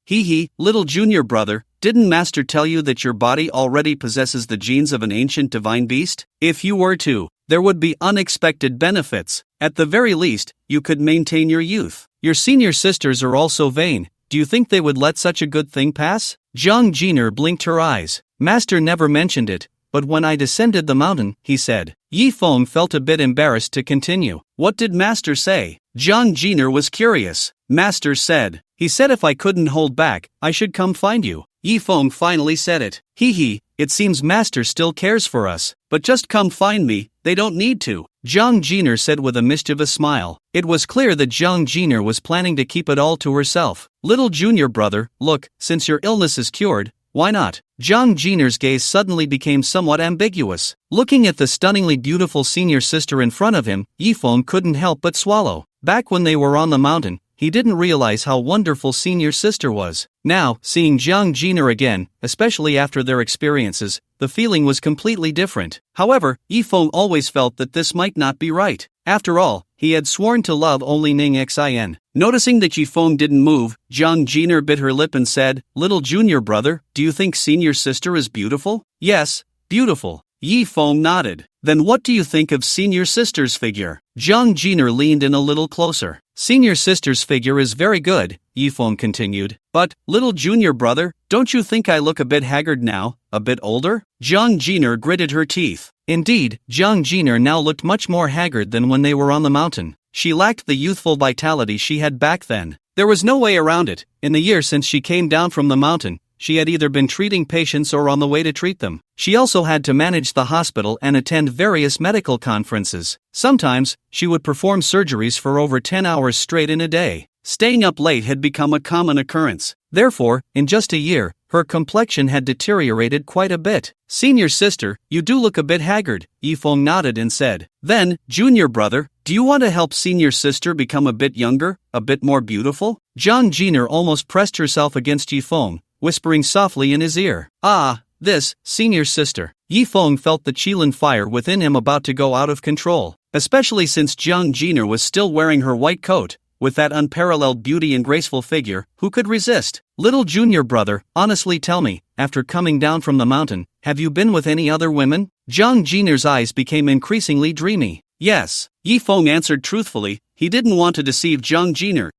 Little junior brother, didn't Master tell you that your body already possesses the genes of an ancient divine beast? If you were to, there would be unexpected benefits. At the very least, you could maintain your youth. Your senior sisters are also vain. Do you think they would let such a good thing pass? Jiang Jiner blinked her eyes. Master never mentioned it, but when I descended the mountain, he said. Yi Feng felt a bit embarrassed to continue. What did Master say? Jiang Jiner was curious. Master said. He said if I couldn't hold back, I should come find you. Yi Feng finally said it. It seems Master still cares for us, but just come find me, they don't need to. Jiang Jiner said with a mischievous smile. It was clear that Jiang Jiner was planning to keep it all to herself. Little junior brother, look, since your illness is cured, why not? Jiang Jiner's gaze suddenly became somewhat ambiguous. Looking at the stunningly beautiful senior sister in front of him, Yi Feng couldn't help but swallow. Back when they were on the mountain, he didn't realize how wonderful senior sister was. Now, seeing Jiang Jiner again, especially after their experiences, the feeling was completely different. However, Yi Feng always felt that this might not be right. After all, he had sworn to love only Ning Xin. Noticing that Yi Feng didn't move, Jiang Jiner bit her lip and said, Little junior brother, do you think senior sister is beautiful? Yes, beautiful. Yi Feng nodded. Then what do you think of senior sister's figure? Jiang Jiner leaned in a little closer. Senior sister's figure is very good, Yi Feng continued. But, little junior brother, don't you think I look a bit haggard now, a bit older? Jiang Jiner gritted her teeth. Indeed, Jiang Jiner now looked much more haggard than when they were on the mountain. She lacked the youthful vitality she had back then. There was no way around it. In the year since she came down from the mountain, she had either been treating patients or on the way to treat them. She also had to manage the hospital and attend various medical conferences. Sometimes, she would perform surgeries for over 10 hours straight in a day. Staying up late had become a common occurrence. Therefore, in just a year, her complexion had deteriorated quite a bit. Senior sister, you do look a bit haggard, Yi Feng nodded and said. Then, junior brother, do you want to help senior sister become a bit younger, a bit more beautiful? Jiang Jiner almost pressed herself against Yi Feng, whispering softly in his ear. This, senior sister. Yi Feng felt the Qilin fire within him about to go out of control, especially since Jiang Jiner was still wearing her white coat. With that unparalleled beauty and graceful figure, who could resist? Little junior brother, honestly tell me, after coming down from the mountain, have you been with any other women? Jiang Jiner's eyes became increasingly dreamy. Yes, Yi Feng answered truthfully. He didn't want to deceive Jiang Jiner.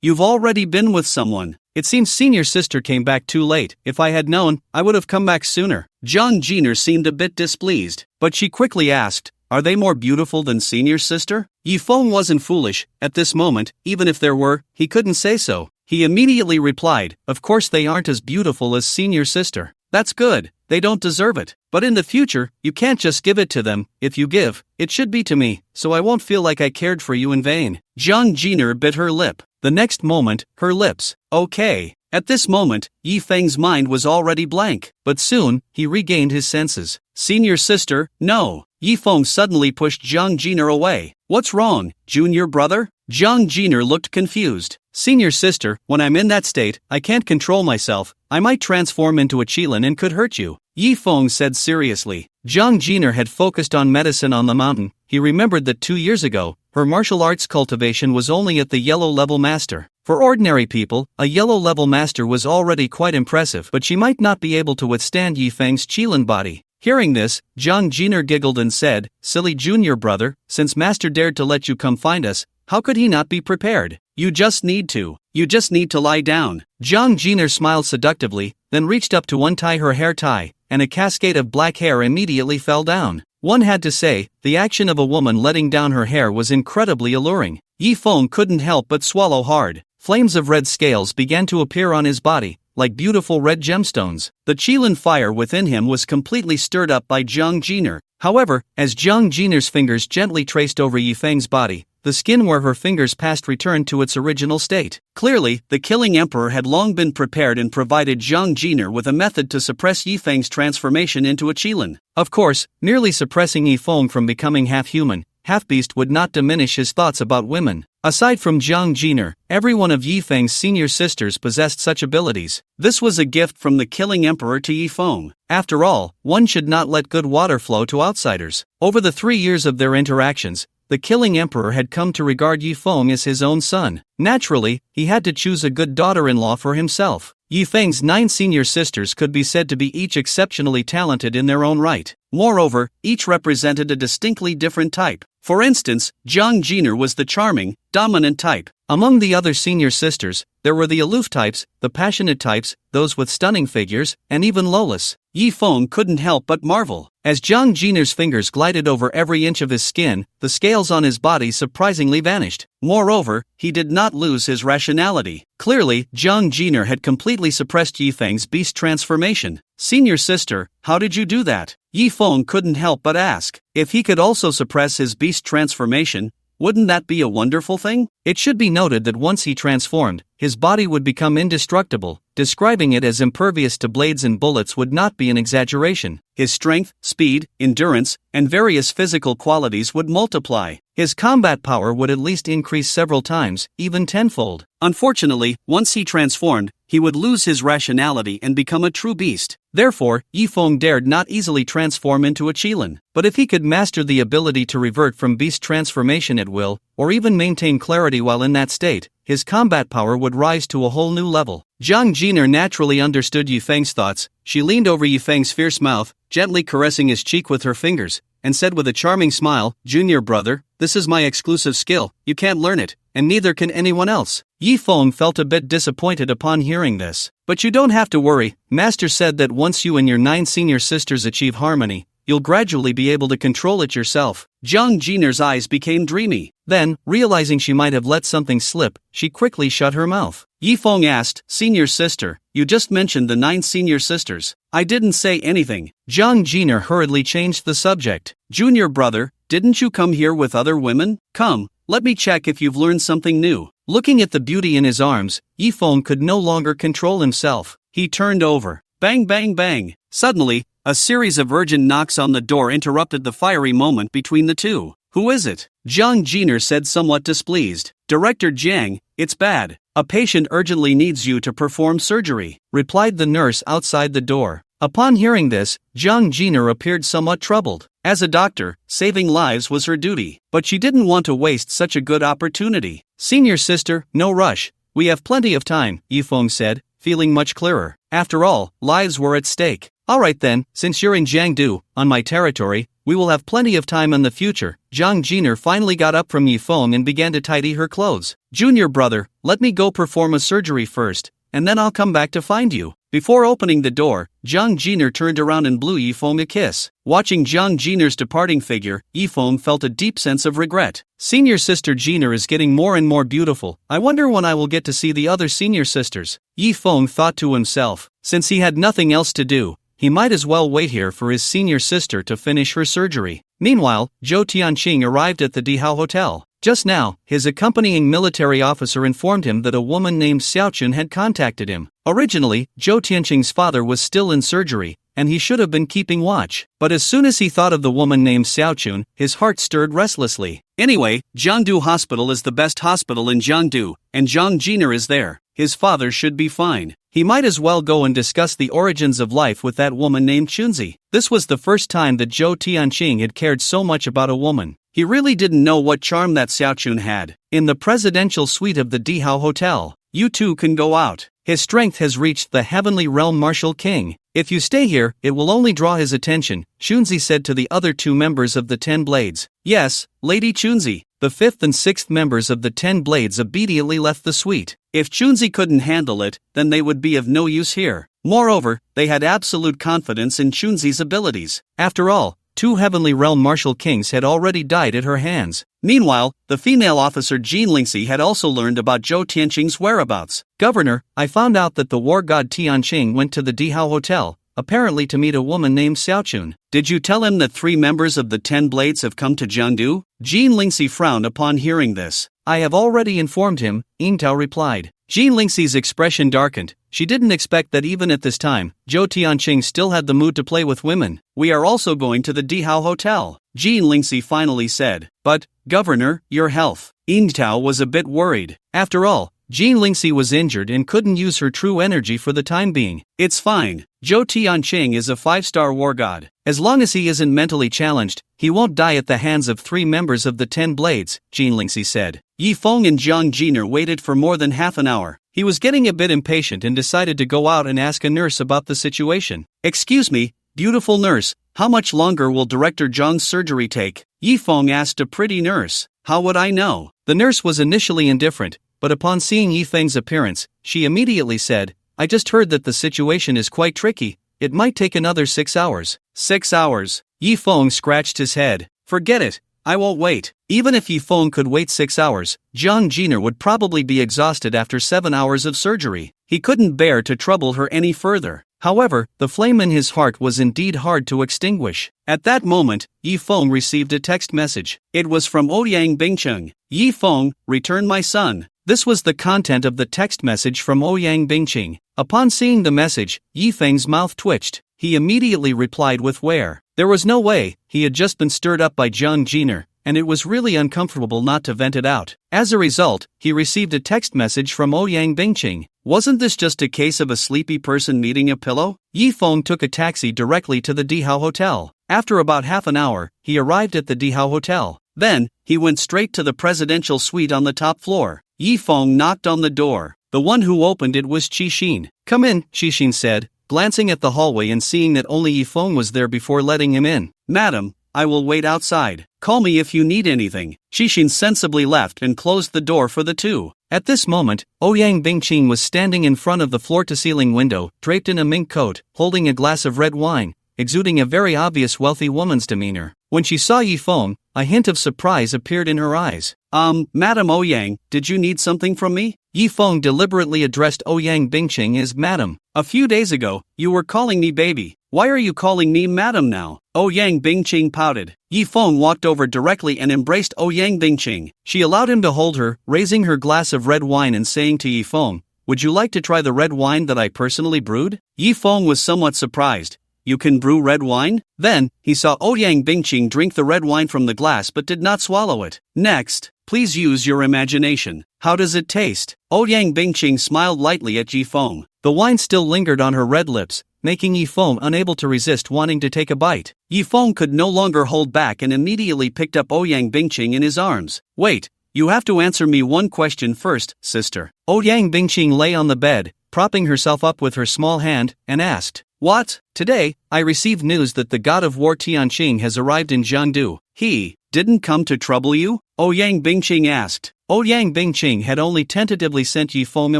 You've already been with someone. It seems senior sister came back too late. If I had known, I would have come back sooner. Jiang Jiner seemed a bit displeased, but she quickly asked, are they more beautiful than senior sister? Yi Feng wasn't foolish. At this moment, even if there were, he couldn't say so. He immediately replied, of course they aren't as beautiful as senior sister. That's good, they don't deserve it. But in the future, you can't just give it to them. If you give, it should be to me, so I won't feel like I cared for you in vain. Jiang Jiner bit her lip. The next moment, her lips. Okay. At this moment, Yi Feng's mind was already blank, but soon, he regained his senses. Senior sister, no. Yi Feng suddenly pushed Jiang Jiner away. What's wrong, junior brother? Jiang Jiner looked confused. Senior sister, when I'm in that state, I can't control myself. I might transform into a Qilin and could hurt you. Yi Feng said seriously. Jiang Jiner had focused on medicine on the mountain. He remembered that 2 years ago, her martial arts cultivation was only at the yellow level master. For ordinary people, a yellow level master was already quite impressive, but she might not be able to withstand Yi Feng's Qilin body. Hearing this, Jiang Jiner giggled and said, silly junior brother, since master dared to let you come find us, how could he not be prepared? You just need to lie down. Jiang Jiner smiled seductively, then reached up to untie her hair tie, and a cascade of black hair immediately fell down. One had to say, the action of a woman letting down her hair was incredibly alluring. Yi Feng couldn't help but swallow hard. Flames of red scales began to appear on his body, like beautiful red gemstones. The Qilin fire within him was completely stirred up by Jiang Jiner. However, as Jiang Jiner's fingers gently traced over Yi Feng's body, the skin where her fingers passed returned to its original state. Clearly, the killing emperor had long been prepared and provided Jiang Jiner with a method to suppress Yi Feng's transformation into a Qilin. Of course, merely suppressing Yi Feng from becoming half-human, half-beast would not diminish his thoughts about women. Aside from Jiang Jiner, every one of Yi Feng's senior sisters possessed such abilities. This was a gift from the killing emperor to Yi Feng. After all, one should not let good water flow to outsiders. Over the 3 years of their interactions, the killing emperor had come to regard Yi Feng as his own son. Naturally, he had to choose a good daughter-in-law for himself. Yi Feng's 9 senior sisters could be said to be each exceptionally talented in their own right. Moreover, each represented a distinctly different type. For instance, Jiang Jiner was the charming, dominant type. Among the other senior sisters, there were the aloof types, the passionate types, those with stunning figures, and even Lolis. Yi Feng couldn't help but marvel. As Jiang Jiner's fingers glided over every inch of his skin, the scales on his body surprisingly vanished. Moreover, he did not lose his rationality. Clearly, Jiang Jiner had completely suppressed Yi Feng's beast transformation. Senior sister, how did you do that? Yi Feng couldn't help but ask. If he could also suppress his beast transformation, wouldn't that be a wonderful thing? It should be noted that once he transformed, his body would become indestructible. Describing it as impervious to blades and bullets would not be an exaggeration. His strength, speed, endurance, and various physical qualities would multiply. His combat power would at least increase several times, even tenfold. Unfortunately, once he transformed, he would lose his rationality and become a true beast. Therefore, Yi Feng dared not easily transform into a Qilin. But if he could master the ability to revert from beast transformation at will, or even maintain clarity while in that state, his combat power would rise to a whole new level. Jiang Jiner naturally understood Yi Feng's thoughts. She leaned over Yi Feng's fierce mouth, gently caressing his cheek with her fingers, and said with a charming smile, "Junior brother, this is my exclusive skill, you can't learn it, and neither can anyone else." Yi Feng felt a bit disappointed upon hearing this. "But you don't have to worry, Master said that once you and your 9 senior sisters achieve harmony, you'll gradually be able to control it yourself." Jiang Jiner's eyes became dreamy. Then, realizing she might have let something slip, she quickly shut her mouth. Yi Feng asked, "Senior sister, you just mentioned the 9 senior sisters." "I didn't say anything." Jiang Jiner hurriedly changed the subject. "Junior brother, didn't you come here with other women? Come, let me check if you've learned something new." Looking at the beauty in his arms, Yi Feng could no longer control himself. He turned over. Bang bang bang. Suddenly, a series of urgent knocks on the door interrupted the fiery moment between the two. "Who is it?" Jiang Jiner said, somewhat displeased. "Director Jiang, it's bad. A patient urgently needs you to perform surgery," replied the nurse outside the door. Upon hearing this, Jiang Jiner appeared somewhat troubled. As a doctor, saving lives was her duty, but she didn't want to waste such a good opportunity. "Senior sister, no rush. We have plenty of time," Yi Feng said, feeling much clearer. After all, lives were at stake. "Alright then, since you're in Jiangdu, on my territory, we will have plenty of time in the future." Jiang Jiner finally got up from Yi Feng and began to tidy her clothes. "Junior brother, let me go perform a surgery first, and then I'll come back to find you." Before opening the door, Jiang Jiner turned around and blew Yi Feng a kiss. Watching Jiang Jiner's departing figure, Yi Feng felt a deep sense of regret. Senior sister Jiner is getting more and more beautiful. I wonder when I will get to see the other senior sisters. Yi Feng thought to himself. Since he had nothing else to do, he might as well wait here for his senior sister to finish her surgery. Meanwhile, Zhou Tianqing arrived at the Dihao Hotel. Just now, his accompanying military officer informed him that a woman named Xiaochun had contacted him. Originally, Zhou Tianqing's father was still in surgery, and he should have been keeping watch. But as soon as he thought of the woman named Xiaochun, his heart stirred restlessly. Anyway, Jiangdu Hospital is the best hospital in Jiangdu, and Jiang Jiner is there. His father should be fine. He might as well go and discuss the origins of life with that woman named Chunzi. This was the first time that Zhou Tianqing had cared so much about a woman. He really didn't know what charm that Xiaochun had. In the presidential suite of the Dihao Hotel, "You two can go out. His strength has reached the heavenly realm, Martial King. If you stay here, it will only draw his attention," Chunzi said to the other 2 members of the 10 Blades. "Yes, Lady Chunzi." The 5th and 6th members of the 10 Blades obediently left the suite. If Chunzi couldn't handle it, then they would be of no use here. Moreover, they had absolute confidence in Chunzi's abilities. After all, 2 Heavenly Realm Martial Kings had already died at her hands. Meanwhile, the female officer Jean Lingxi had also learned about Zhou Tianqing's whereabouts. Governor, I found out that the war god Tianqing went to the Dihao Hotel, apparently to meet a woman named Xiaochun. Did you tell him that 3 members of the 10 Blades have come to Jiangdu? Jean Lingxi frowned upon hearing this. I have already informed him, Ying Tao replied. Jean Lingxi's expression darkened. She didn't expect that even at this time, Zhou Tianqing still had the mood to play with women. We are also going to the Dihao Hotel, Jean Lingxi finally said. But, Governor, your health. Ying Tao was a bit worried. After all, Jean Lingxi was injured and couldn't use her true energy for the time being. It's fine. Zhou Tianqing is a 5-star war god. As long as he isn't mentally challenged, he won't die at the hands of 3 members of the 10 Blades, Jean Lingxi said. Yi Feng and Jiang Jiner waited for more than half an hour. He was getting a bit impatient and decided to go out and ask a nurse about the situation. Excuse me, beautiful nurse, how much longer will Director Zhang's surgery take? Yi Feng asked a pretty nurse. How would I know? The nurse was initially indifferent, but upon seeing Yi Feng's appearance, she immediately said, I just heard that the situation is quite tricky. It might take another 6 hours. 6 hours. Yi Feng scratched his head. Forget it. I won't wait. Even if Yi Feng could wait 6 hours, Jiang Jiner would probably be exhausted after 7 hours of surgery. He couldn't bear to trouble her any further. However, the flame in his heart was indeed hard to extinguish. At that moment, Yi Feng received a text message. It was from Ouyang Bingcheng. Yi Feng, return my son. This was the content of the text message from Ouyang Bingcheng. Upon seeing the message, Yi Feng's mouth twitched. He immediately replied with where. There was no way, he had just been stirred up by Jiang Jiner, and it was really uncomfortable not to vent it out. As a result, he received a text message from Ouyang Bingcheng. Wasn't this just a case of a sleepy person needing a pillow? Yi Feng took a taxi directly to the Dihao Hotel. After about half an hour, he arrived at the Dihao Hotel. Then, he went straight to the presidential suite on the top floor. Yi Feng knocked on the door. The one who opened it was Qi Xin. Come in, Qi Xin said, glancing at the hallway and seeing that only Yi Feng was there before letting him in. Madam, I will wait outside. Call me if you need anything. Qi Xin sensibly left and closed the door for the two. At this moment, Ouyang Bingcheng was standing in front of the floor-to-ceiling window, draped in a mink coat, holding a glass of red wine, exuding a very obvious wealthy woman's demeanor. When she saw Yi Feng, a hint of surprise appeared in her eyes. Madam Ouyang, did you need something from me? Yi Feng deliberately addressed Ouyang Bingcheng as Madam. A few days ago, you were calling me baby. Why are you calling me Madam now? Ouyang Bingcheng pouted. Yi Feng walked over directly and embraced Ouyang Bingcheng. She allowed him to hold her, raising her glass of red wine and saying to Yi Feng, would you like to try the red wine that I personally brewed? Yi Feng was somewhat surprised. You can brew red wine? Then, he saw Ouyang Bingcheng drink the red wine from the glass but did not swallow it. Next, please use your imagination. How does it taste? Ouyang Bingcheng smiled lightly at Yi Feng. The wine still lingered on her red lips, making Yi Feng unable to resist wanting to take a bite. Yi Feng could no longer hold back and immediately picked up Ouyang Bingcheng in his arms. Wait, you have to answer me one question first, sister. Ouyang Bingcheng lay on the bed, propping herself up with her small hand, and asked, What? Today, I received news that the god of war Tianqing has arrived in Jiangdu. He didn't come to trouble you? Ouyang Bingcheng asked. Ouyang Bingcheng had only tentatively sent Yi Feng a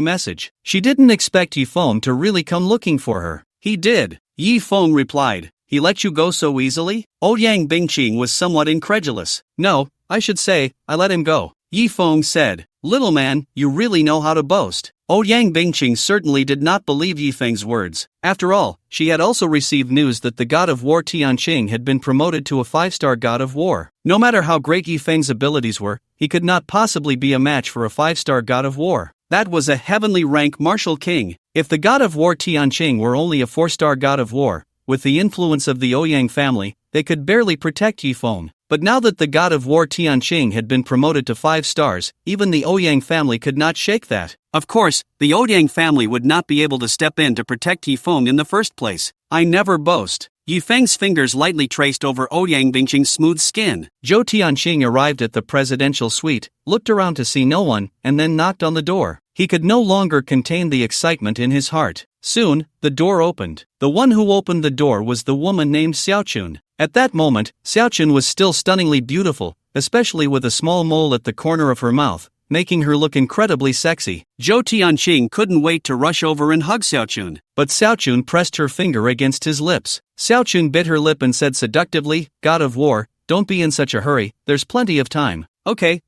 message. She didn't expect Yi Feng to really come looking for her. He did, Yi Feng replied. He let you go so easily? Ouyang Bingcheng was somewhat incredulous. No, I should say, I let him go. Yi Feng said, Little man, you really know how to boast. Ouyang Bingcheng certainly did not believe Yi Feng's words. After all, she had also received news that the god of war Tianqing had been promoted to a 5-star god of war. No matter how great Yi Feng's abilities were, he could not possibly be a match for a 5-star god of war. That was a heavenly rank martial king. If the god of war Tianqing were only a 4-star god of war, with the influence of the Ouyang family, they could barely protect Yi Feng. But now that the god of war Tianqing had been promoted to 5 stars, even the Ouyang family could not shake that. Of course, the Ouyang family would not be able to step in to protect Yi Feng in the first place. I never boast. Yi Feng's fingers lightly traced over Ouyang Bingcheng's smooth skin. Zhou Tianqing arrived at the presidential suite, looked around to see no one, and then knocked on the door. He could no longer contain the excitement in his heart. Soon, the door opened. The one who opened the door was the woman named Xiaochun. At that moment, Xiaochun was still stunningly beautiful, especially with a small mole at the corner of her mouth, making her look incredibly sexy. Zhou Tianqing couldn't wait to rush over and hug Xiaochun. But Xiaochun pressed her finger against his lips. Xiaochun bit her lip and said seductively, "God of War, don't be in such a hurry, there's plenty of time." Okay,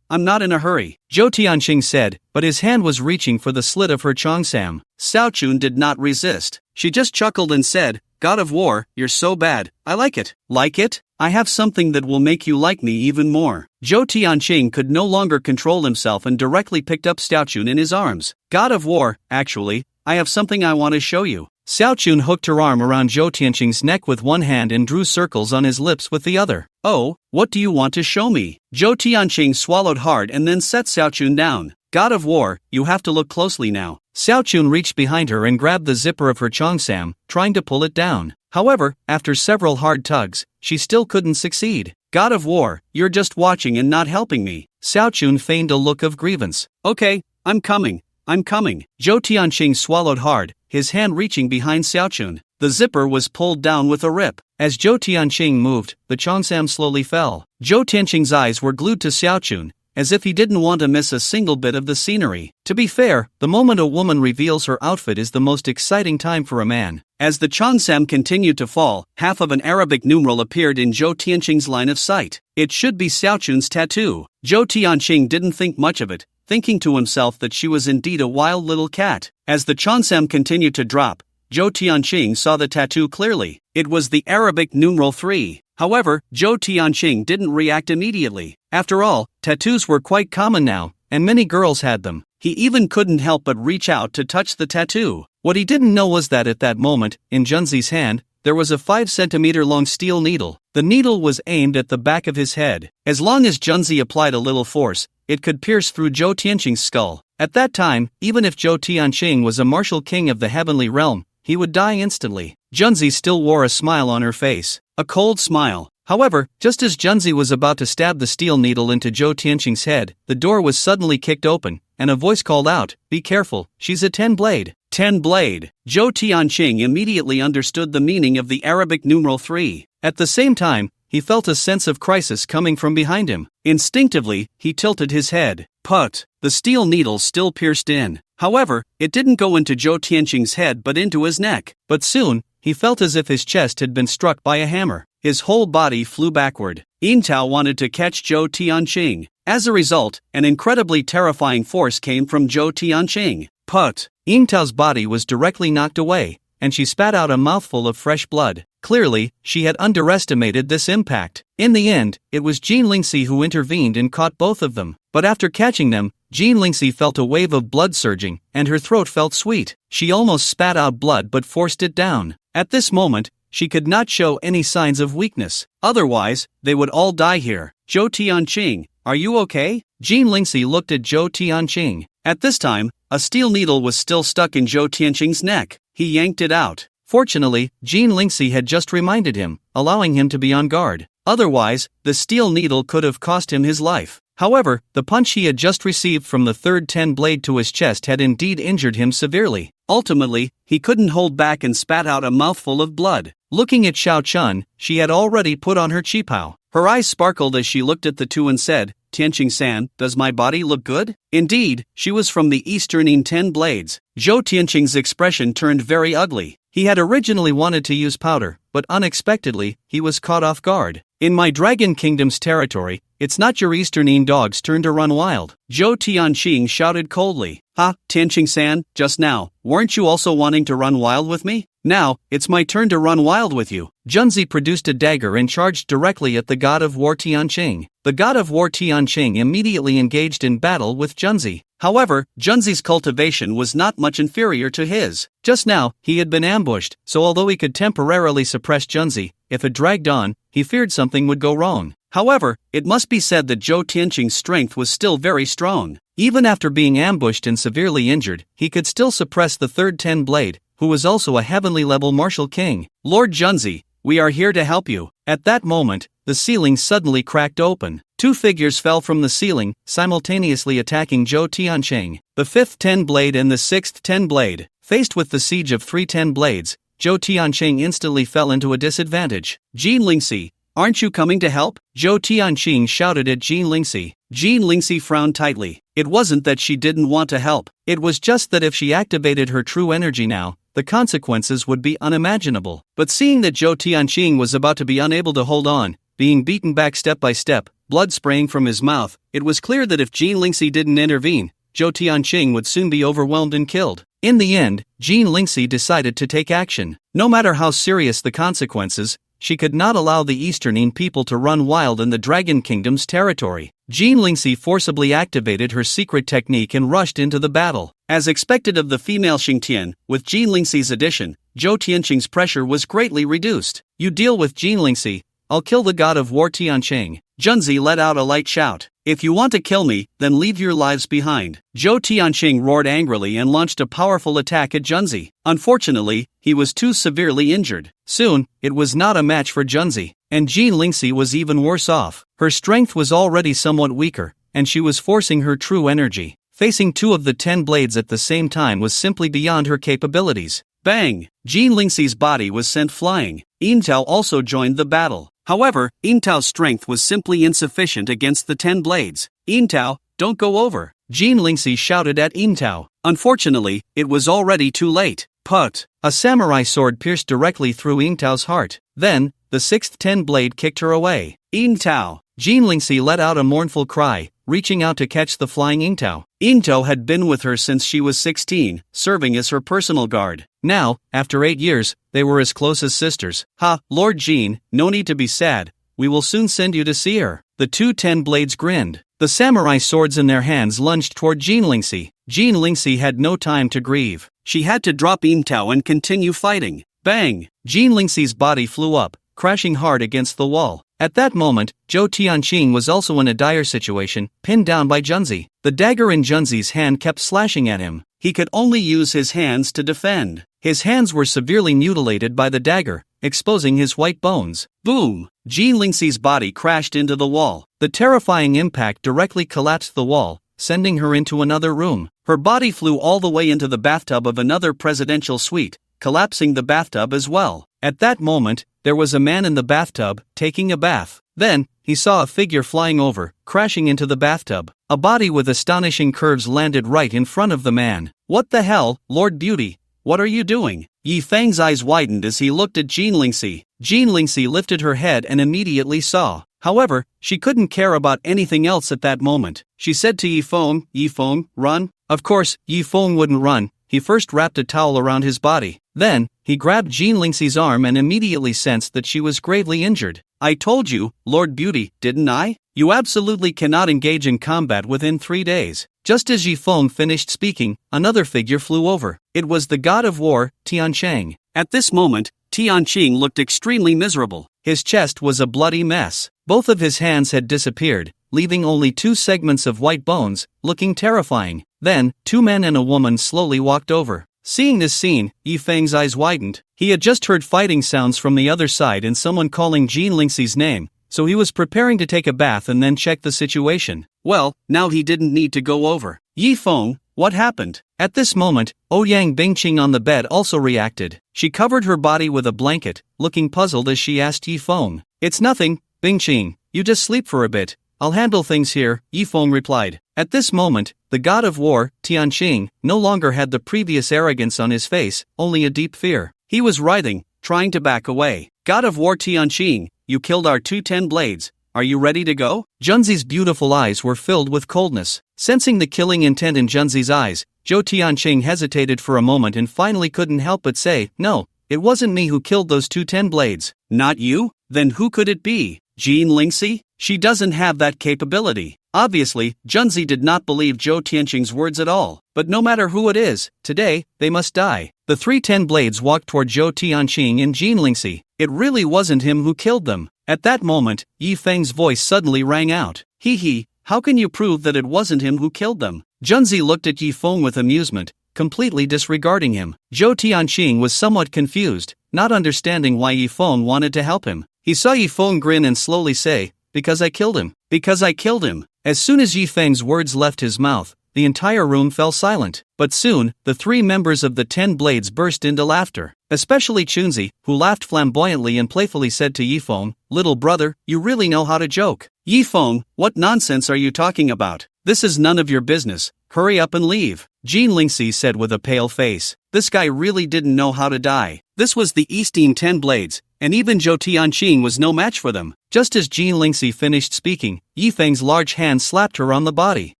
I'm not in a hurry," Zhou Tianqing said, but his hand was reaching for the slit of her cheongsam. Xiaochun did not resist. She just chuckled and said, "God of War, you're so bad, I like it." Like it? I have something that will make you like me even more. Zhou Tianqing could no longer control himself and directly picked up Xiaochun in his arms. "God of War, actually, I have something I want to show you." Xiaochun hooked her arm around Zhou Tianqing's neck with one hand and drew circles on his lips with the other. "Oh, what do you want to show me?" Zhou Tianqing swallowed hard and then set Xiaochun down. "God of War, you have to look closely now." Xiaochun reached behind her and grabbed the zipper of her cheongsam, trying to pull it down. However, after several hard tugs, she still couldn't succeed. "God of War, you're just watching and not helping me." Xiaochun feigned a look of grievance. "Okay, I'm coming. Zhou Tianqing swallowed hard, his hand reaching behind Xiaochun. The zipper was pulled down with a rip. As Zhou Tianqing moved, the cheongsam slowly fell. Zhou Tianqing's eyes were glued to Xiaochun, as if he didn't want to miss a single bit of the scenery. To be fair, the moment a woman reveals her outfit is the most exciting time for a man. As the cheongsam continued to fall, half of an Arabic numeral appeared in Zhou Tianqing's line of sight. It should be Xiaochun's tattoo. Zhou Tianqing didn't think much of it, thinking to himself that she was indeed a wild little cat. As the cheongsam continued to drop, Zhou Tianqing saw the tattoo clearly. It was the Arabic numeral 3. However, Zhou Tianqing didn't react immediately. After all, tattoos were quite common now, and many girls had them. He even couldn't help but reach out to touch the tattoo. What he didn't know was that at that moment, in Junzi's hand, there was a 5-centimeter long steel needle. The needle was aimed at the back of his head. As long as Junzi applied a little force, it could pierce through Zhou Tianqing's skull. At that time, even if Zhou Tianqing was a martial king of the heavenly realm, he would die instantly. Junzi still wore a smile on her face. A cold smile. However, just as Junzi was about to stab the steel needle into Zhou Tianqing's head, the door was suddenly kicked open, and a voice called out, "Be careful, she's a 10-blade. 10-blade. Zhou Tianqing immediately understood the meaning of the Arabic numeral 3. At the same time, he felt a sense of crisis coming from behind him. Instinctively, he tilted his head. Put! The steel needle still pierced in. However, it didn't go into Zhou Tianqing's head but into his neck. But soon, he felt as if his chest had been struck by a hammer. His whole body flew backward. Yintao wanted to catch Zhou Tianqing. As a result, an incredibly terrifying force came from Zhou Tianqing. Put! Yingtao's body was directly knocked away, and she spat out a mouthful of fresh blood. Clearly, she had underestimated this impact. In the end, it was Jean Lingxi who intervened and caught both of them. But after catching them, Jean Lingxi felt a wave of blood surging, and her throat felt sweet. She almost spat out blood but forced it down. At this moment, she could not show any signs of weakness. Otherwise, they would all die here. Zhou Tianqing, are you okay? Jean Lingxi looked at Zhou Tianqing. At this time, a steel needle was still stuck in Zhou Tianqing's neck. He yanked it out. Fortunately, Jean Lingxi had just reminded him, allowing him to be on guard. Otherwise, the steel needle could have cost him his life. However, the punch he had just received from the third 10-blade to his chest had indeed injured him severely. Ultimately, he couldn't hold back and spat out a mouthful of blood. Looking at Xiaochun, she had already put on her qipao. Her eyes sparkled as she looked at the two and said, "Tianqing-san, does my body look good?" Indeed, she was from the Eastern 10 blades. Zhou Tianqing's expression turned very ugly. He had originally wanted to use powder, but unexpectedly, he was caught off guard. "In my Dragon Kingdom's territory, it's not your Eastern dog's turn to run wild," Zhou Tianqing shouted coldly. "Ha, Tianqing-san, just now, weren't you also wanting to run wild with me? Now, it's my turn to run wild with you." Junzi produced a dagger and charged directly at the god of war Tianqing. The god of war Tianqing immediately engaged in battle with Junzi. However, Junzi's cultivation was not much inferior to his. Just now, he had been ambushed, so although he could temporarily suppress Junzi, if it dragged on, he feared something would go wrong. However, it must be said that Zhou Tianqing's strength was still very strong. Even after being ambushed and severely injured, he could still suppress the third 10-blade, who was also a heavenly-level martial king. "Lord Junzi, we are here to help you." At that moment, the ceiling suddenly cracked open. Two figures fell from the ceiling, simultaneously attacking Zhou Tianqing. The fifth 10-blade and the sixth 10-blade. Faced with the siege of 3 10-blades, Zhou Tianqing instantly fell into a disadvantage. "Jean Lingxi, aren't you coming to help? Zhou Tianqing shouted at Jean Lingxi. Jean Lingxi frowned tightly. It wasn't that she didn't want to help, it was just that if she activated her true energy now, the consequences would be unimaginable. But seeing that Zhou Tianqing was about to be unable to hold on, being beaten back step by step, blood spraying from his mouth, it was clear that if Jean Lingxi didn't intervene, Zhou Tianqing would soon be overwhelmed and killed. In the end, Jean Lingxi decided to take action. No matter how serious the consequences, she could not allow the Easternine people to run wild in the Dragon Kingdom's territory. Jean Lingxi forcibly activated her secret technique and rushed into the battle. As expected of the female Xingtian, with Jean Lingxi's addition, Zhou Tianqing's pressure was greatly reduced. You deal with Jean Lingxi, I'll kill the god of war Tianqing. Junzi let out a light shout. If you want to kill me, then leave your lives behind. Zhou Tianqing roared angrily and launched a powerful attack at Junzi. Unfortunately, he was too severely injured. Soon, it was not a match for Junzi, and Jean Lingxi was even worse off. Her strength was already somewhat weaker, and she was forcing her true energy. Facing 2 of the 10 blades at the same time was simply beyond her capabilities. Bang! Jean Lingxi's body was sent flying. Yintao also joined the battle. However, Yintao's strength was simply insufficient against the 10 blades. Yintao, don't go over, Jean Lingxi shouted at Yintao. Unfortunately, it was already too late. Put! A samurai sword pierced directly through Yintao's heart. Then, the 6th 10 blade kicked her away. Yintao! Jean Lingxi let out a mournful cry, reaching out to catch the flying Yintao. Yintao had been with her since she was 16, serving as her personal guard. Now, after 8 years, they were as close as sisters. Ha, Lord Jean, no need to be sad, we will soon send you to see her. The 2 10 blades grinned. The samurai swords in their hands lunged toward Jean Lingxi. Jean Lingxi had no time to grieve. She had to drop Yintao and continue fighting. Bang! Jean Lingxi's body flew up, crashing hard against the wall. At that moment, Zhou Tianqing was also in a dire situation, pinned down by Junzi. The dagger in Junzi's hand kept slashing at him. He could only use his hands to defend. His hands were severely mutilated by the dagger, exposing his white bones. Boom! Jean Lingxi's body crashed into the wall. The terrifying impact directly collapsed the wall, sending her into another room. Her body flew all the way into the bathtub of another presidential suite, collapsing the bathtub as well. At that moment, there was a man in the bathtub, taking a bath. Then, he saw a figure flying over, crashing into the bathtub. A body with astonishing curves landed right in front of the man. What the hell, Lord Beauty? What are you doing? Yi Feng's eyes widened as he looked at Jean Lingxi. Jean Lingxi lifted her head and immediately saw. However, she couldn't care about anything else at that moment. She said to Yi Feng, run. Of course, Yi Feng wouldn't run. He first wrapped a towel around his body. Then, he grabbed Jean Lingxi's arm and immediately sensed that she was gravely injured. I told you, Lord Beauty, didn't I? You absolutely cannot engage in combat within 3 days. Just as Yi Feng finished speaking, another figure flew over. It was the god of war, Tianqing. At this moment, Tianqing looked extremely miserable. His chest was a bloody mess. Both of his hands had disappeared, leaving only 2 segments of white bones, looking terrifying. Then, 2 men and a woman slowly walked over. Seeing this scene, Yi Feng's eyes widened. He had just heard fighting sounds from the other side and someone calling Jean Lingxi's name, so he was preparing to take a bath and then check the situation. Well, now he didn't need to go over. Yi Feng, what happened? At this moment, Ouyang Bingqing on the bed also reacted. She covered her body with a blanket, looking puzzled as she asked Yi Feng. It's nothing, Bingqing, you just sleep for a bit. I'll handle things here, Yi Feng replied. At this moment, the god of war, Tianqing, no longer had the previous arrogance on his face, only a deep fear. He was writhing, trying to back away. God of war Tianqing, you killed our 2 10 blades. Are you ready to go? Junzi's beautiful eyes were filled with coldness. Sensing the killing intent in Junzi's eyes, Zhou Tianqing hesitated for a moment and finally couldn't help but say, no, it wasn't me who killed those 2 10 blades. Not you? Then who could it be? Jean Lingxi? She doesn't have that capability. Obviously, Junzi did not believe Zhou Tianqing's words at all. But no matter who it is, today, they must die. The 3 10 blades walked toward Zhou Tianqing and Jean Lingxi. It really wasn't him who killed them. At that moment, Yi Feng's voice suddenly rang out. He, how can you prove that it wasn't him who killed them? Junzi looked at Yi Feng with amusement, completely disregarding him. Zhou Tianqing was somewhat confused, not understanding why Yi Feng wanted to help him. He saw Yi Feng grin and slowly say, because I killed him. Because I killed him. As soon as Yi Feng's words left his mouth, the entire room fell silent. But soon, the three members of the 10 Blades burst into laughter. Especially Chunzi, who laughed flamboyantly and playfully said to Yifeng, "Little brother, you really know how to joke." Yifeng, what nonsense are you talking about? This is none of your business, hurry up and leave. Jean Lingxi said with a pale face. This guy really didn't know how to die. This was the Eastine 10 Blades, and even Zhou Tianqing was no match for them. Just as Jean Lingxi finished speaking, Yifeng's large hand slapped her on the body.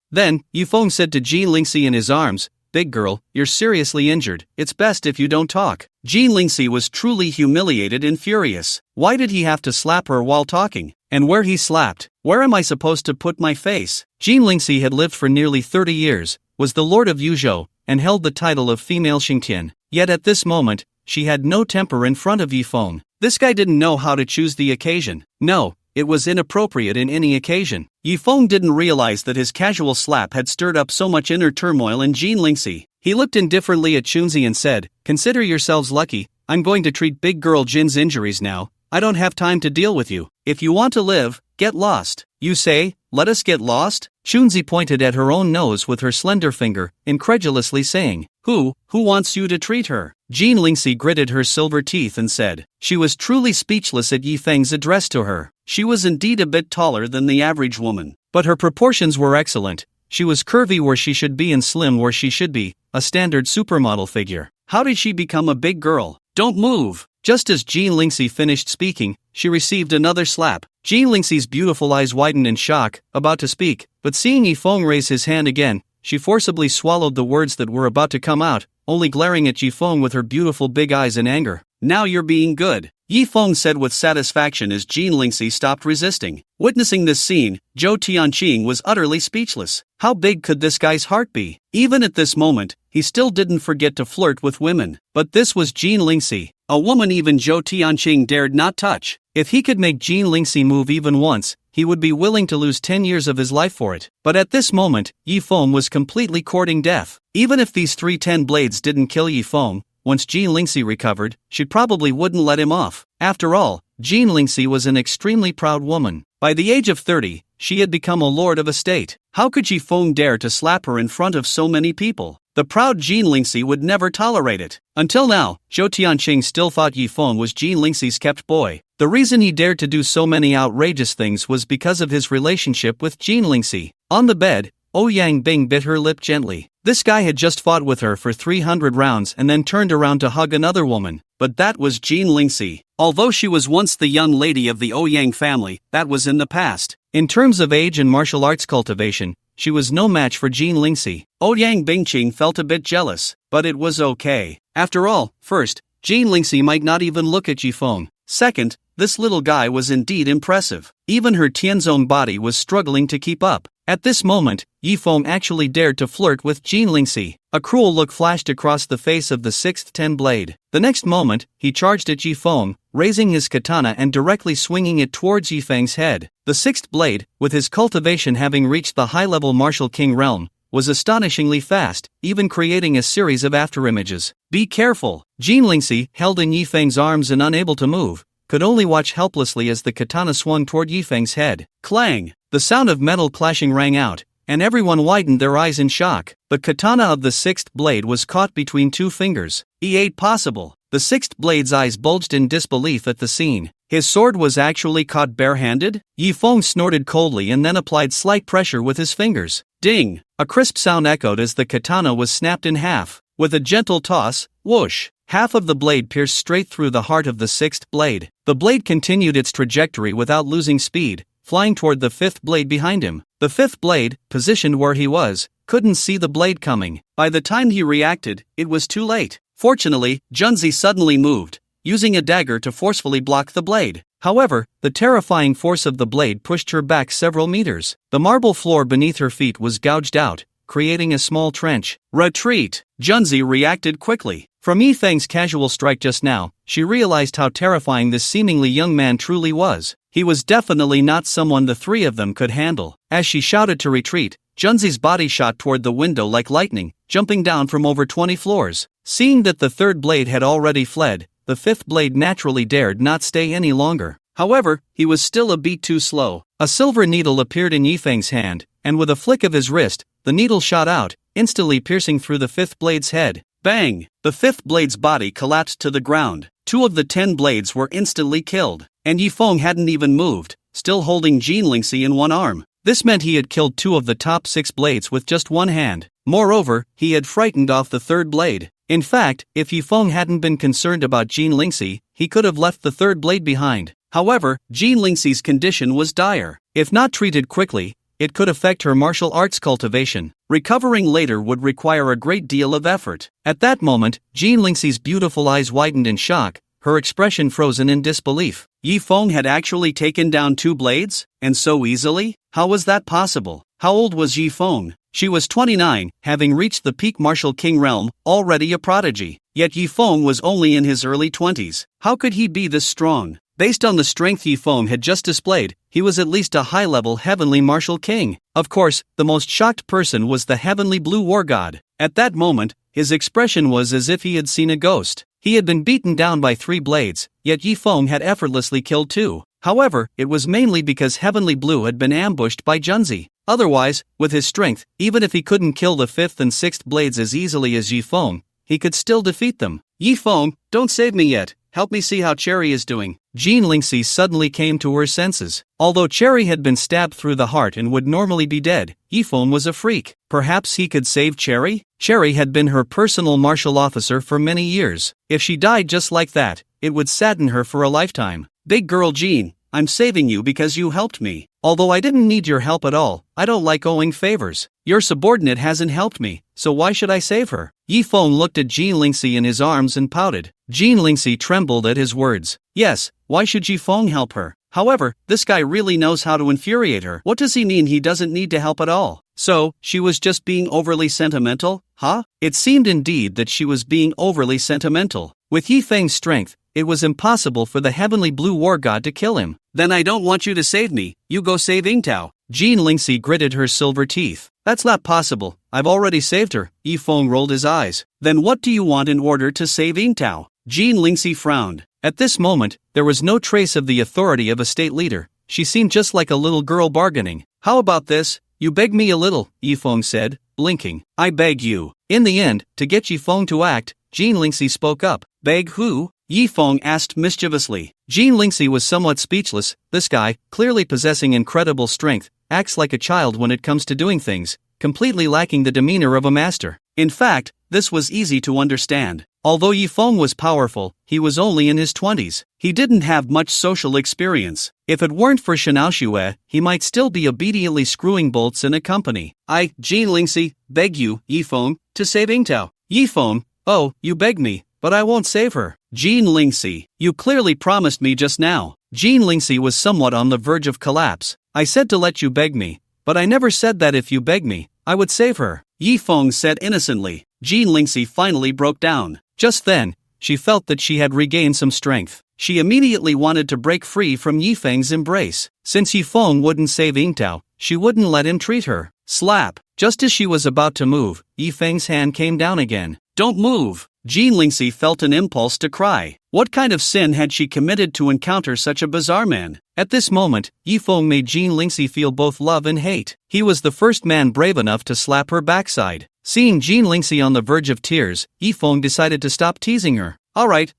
Then, Yifeng said to Jean Lingxi in his arms, "Big girl, you're seriously injured, it's best if you don't talk." Jean Lingxi was truly humiliated and furious. Why did he have to slap her while talking? And where he slapped, where am I supposed to put my face? Jean Lingxi had lived for nearly 30 years, was the lord of Yuzhou, and held the title of female Xingtian. Yet at this moment, she had no temper in front of Yifeng. This guy didn't know how to choose the occasion. No, it was inappropriate in any occasion. Yifeng didn't realize that his casual slap had stirred up so much inner turmoil in Jean Lingxi. He looked indifferently at Chunzi and said, "Consider yourselves lucky, I'm going to treat big girl Jin's injuries now. I don't have time to deal with you. If you want to live, get lost." You say, let us get lost? Chunzi pointed at her own nose with her slender finger, incredulously saying, Who wants you to treat her? Jean Lingxi gritted her silver teeth and said. She was truly speechless at Yifeng's address to her. She was indeed a bit taller than the average woman, but her proportions were excellent. She was curvy where she should be and slim where she should be, a standard supermodel figure. How did she become a big girl? Don't move! Just as Jean Lingxi finished speaking, she received another slap. Jean Lingxi's beautiful eyes widened in shock, about to speak, but seeing Yifeng raise his hand again, she forcibly swallowed the words that were about to come out, only glaring at Yifeng with her beautiful big eyes in anger. Now you're being good, Yifeng said with satisfaction as Jean Lingxi stopped resisting. Witnessing this scene, Zhou Tianqing was utterly speechless. How big could this guy's heart be? Even at this moment, he still didn't forget to flirt with women. But this was Jean Lingxi, a woman even Zhou Tianqing dared not touch. If he could make Jean Lingxi move even once, he would be willing to lose 10 years of his life for it. But at this moment, Yifeng was completely courting death. Even if these 10 blades didn't kill Yifeng, once Jean Lingxi recovered, she probably wouldn't let him off. After all, Jean Lingxi was an extremely proud woman. By the age of 30, she had become a lord of a state. How could Yifeng dare to slap her in front of so many people? The proud Jean Lingxi would never tolerate it. Until now, Zhou Tianqing still thought Yifeng was Jean Lingxi's kept boy. The reason he dared to do so many outrageous things was because of his relationship with Jean Lingxi. On the bed, Ouyang Bing bit her lip gently. This guy had just fought with her for 300 rounds and then turned around to hug another woman. But that was Jean Lingxi. Although she was once the young lady of the Ouyang family, that was in the past. In terms of age and martial arts cultivation, she was no match for Jean Lingxi. Ouyang Bingqing felt a bit jealous, but it was okay. After all, first, Jean Lingxi might not even look at Yifeng. Second, this little guy was indeed impressive. Even her Tianzong body was struggling to keep up. At this moment, Yifeng actually dared to flirt with Jean Lingxi. A cruel look flashed across the face of the 6th 10 blade. The next moment, he charged at Yifeng, raising his katana and directly swinging it towards Yifeng's head. The 6th blade, with his cultivation having reached the high-level martial king realm, was astonishingly fast, even creating a series of afterimages. Be careful! Jean Lingxi, held in Yifeng's arms and unable to move, could only watch helplessly as the katana swung toward Yifeng's head. Clang! The sound of metal clashing rang out, and everyone widened their eyes in shock. The katana of the 6th blade was caught between two fingers. It ain't possible. The 6th blade's eyes bulged in disbelief at the scene. His sword was actually caught barehanded? Yifeng snorted coldly and then applied slight pressure with his fingers. Ding! A crisp sound echoed as the katana was snapped in half. With a gentle toss, whoosh! Half of the blade pierced straight through the heart of the 6th blade. The blade continued its trajectory without losing speed, flying toward the 5th blade behind him. The 5th blade, positioned where he was, couldn't see the blade coming. By the time he reacted, it was too late. Fortunately, Junzi suddenly moved, using a dagger to forcefully block the blade. However, the terrifying force of the blade pushed her back several meters. The marble floor beneath her feet was gouged out, creating a small trench. Retreat! Junzi reacted quickly. From Yifeng's casual strike just now, she realized how terrifying this seemingly young man truly was. He was definitely not someone the three of them could handle. As she shouted to retreat, Junzi's body shot toward the window like lightning, jumping down from over 20 floors. Seeing that the 3rd blade had already fled, the 5th blade naturally dared not stay any longer. However, he was still a beat too slow. A silver needle appeared in Yifeng's hand, and with a flick of his wrist, the needle shot out, instantly piercing through the fifth blade's head. Bang! The fifth blade's body collapsed to the ground. 2 of the 10 blades were instantly killed, and Yifeng hadn't even moved, still holding Jean Lingxi in one arm. This meant he had killed 2 of the top 6 blades with just one hand. Moreover, he had frightened off the third blade. In fact, if Yifeng hadn't been concerned about Jean Lingxi, he could have left the third blade behind. However, Jean Lingxi's condition was dire. If not treated quickly, it could affect her martial arts cultivation. Recovering later would require a great deal of effort. At that moment, Jean Lingxi's beautiful eyes widened in shock, her expression frozen in disbelief. Yifeng had actually taken down 2 blades? And so easily? How was that possible? How old was Yifeng? She was 29, having reached the peak martial king realm, already a prodigy. Yet Yifeng was only in his early 20s. How could he be this strong? Based on the strength Yifeng had just displayed, he was at least a high-level heavenly martial king. Of course, the most shocked person was the heavenly blue war god. At that moment, his expression was as if he had seen a ghost. He had been beaten down by 3 blades, yet Yifeng had effortlessly killed 2. However, it was mainly because Heavenly Blue had been ambushed by Junzi. Otherwise, with his strength, even if he couldn't kill the 5th and 6th blades as easily as Yifeng, he could still defeat them. Yifeng, don't save me yet. Help me see how Cherry is doing. Jean Lingxi suddenly came to her senses. Although Cherry had been stabbed through the heart and would normally be dead, Yifeng was a freak. Perhaps he could save Cherry? Cherry had been her personal martial officer for many years. If she died just like that, it would sadden her for a lifetime. Big girl Jean, I'm saving you because you helped me. Although I didn't need your help at all, I don't like owing favors. Your subordinate hasn't helped me, so why should I save her? Yifeng looked at Jean Lingxi in his arms and pouted. Jean Lingxi trembled at his words. Yes, why should Yifeng help her? However, this guy really knows how to infuriate her. What does he mean he doesn't need to help at all? So, she was just being overly sentimental, huh? It seemed indeed that she was being overly sentimental. With Yifeng's strength, it was impossible for the heavenly blue war god to kill him. Then I don't want you to save me, you go save Yingtao. Jean Lingxi gritted her silver teeth. That's not possible, I've already saved her. Yifeng rolled his eyes. Then what do you want in order to save Yingtao? Jean Lingxi frowned. At this moment, there was no trace of the authority of a state leader. She seemed just like a little girl bargaining. How about this? You beg me a little, Yifeng said, blinking. I beg you. In the end, to get Yifeng to act, Jean Lingxi spoke up. Beg who? Yifeng asked mischievously. Jean Lingxi was somewhat speechless. This guy, clearly possessing incredible strength, acts like a child when it comes to doing things, completely lacking the demeanor of a master. In fact, this was easy to understand. Although Yifeng was powerful, he was only in his 20s. He didn't have much social experience. If it weren't for Shanaoxue, he might still be obediently screwing bolts in a company. I, Jean Lingxi, beg you, Yifeng, to save Yingtao. Yifeng, oh, you beg me, but I won't save her. Jean Lingxi, you clearly promised me just now. Jean Lingxi was somewhat on the verge of collapse. I said to let you beg me, but I never said that if you beg me, I would save her. Yifeng said innocently. Jean Lingxi finally broke down. Just then, she felt that she had regained some strength. She immediately wanted to break free from Yifeng's embrace. Since Yifeng wouldn't save Yingtao, she wouldn't let him treat her. Slap! Just as she was about to move, Yifeng's hand came down again. Don't move! Jean Lingxi felt an impulse to cry. What kind of sin had she committed to encounter such a bizarre man? At this moment, Yifeng made Jean Lingxi feel both love and hate. He was the first man brave enough to slap her backside. Seeing Jean Lingxi on the verge of tears, Yifeng decided to stop teasing her. Alright,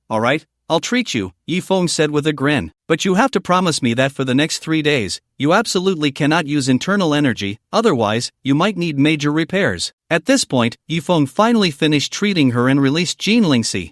I'll treat you, Yifeng said with a grin. But you have to promise me that for the next 3 days, you absolutely cannot use internal energy, otherwise, you might need major repairs. At this point, Yifeng finally finished treating her and released Jean Lingxi.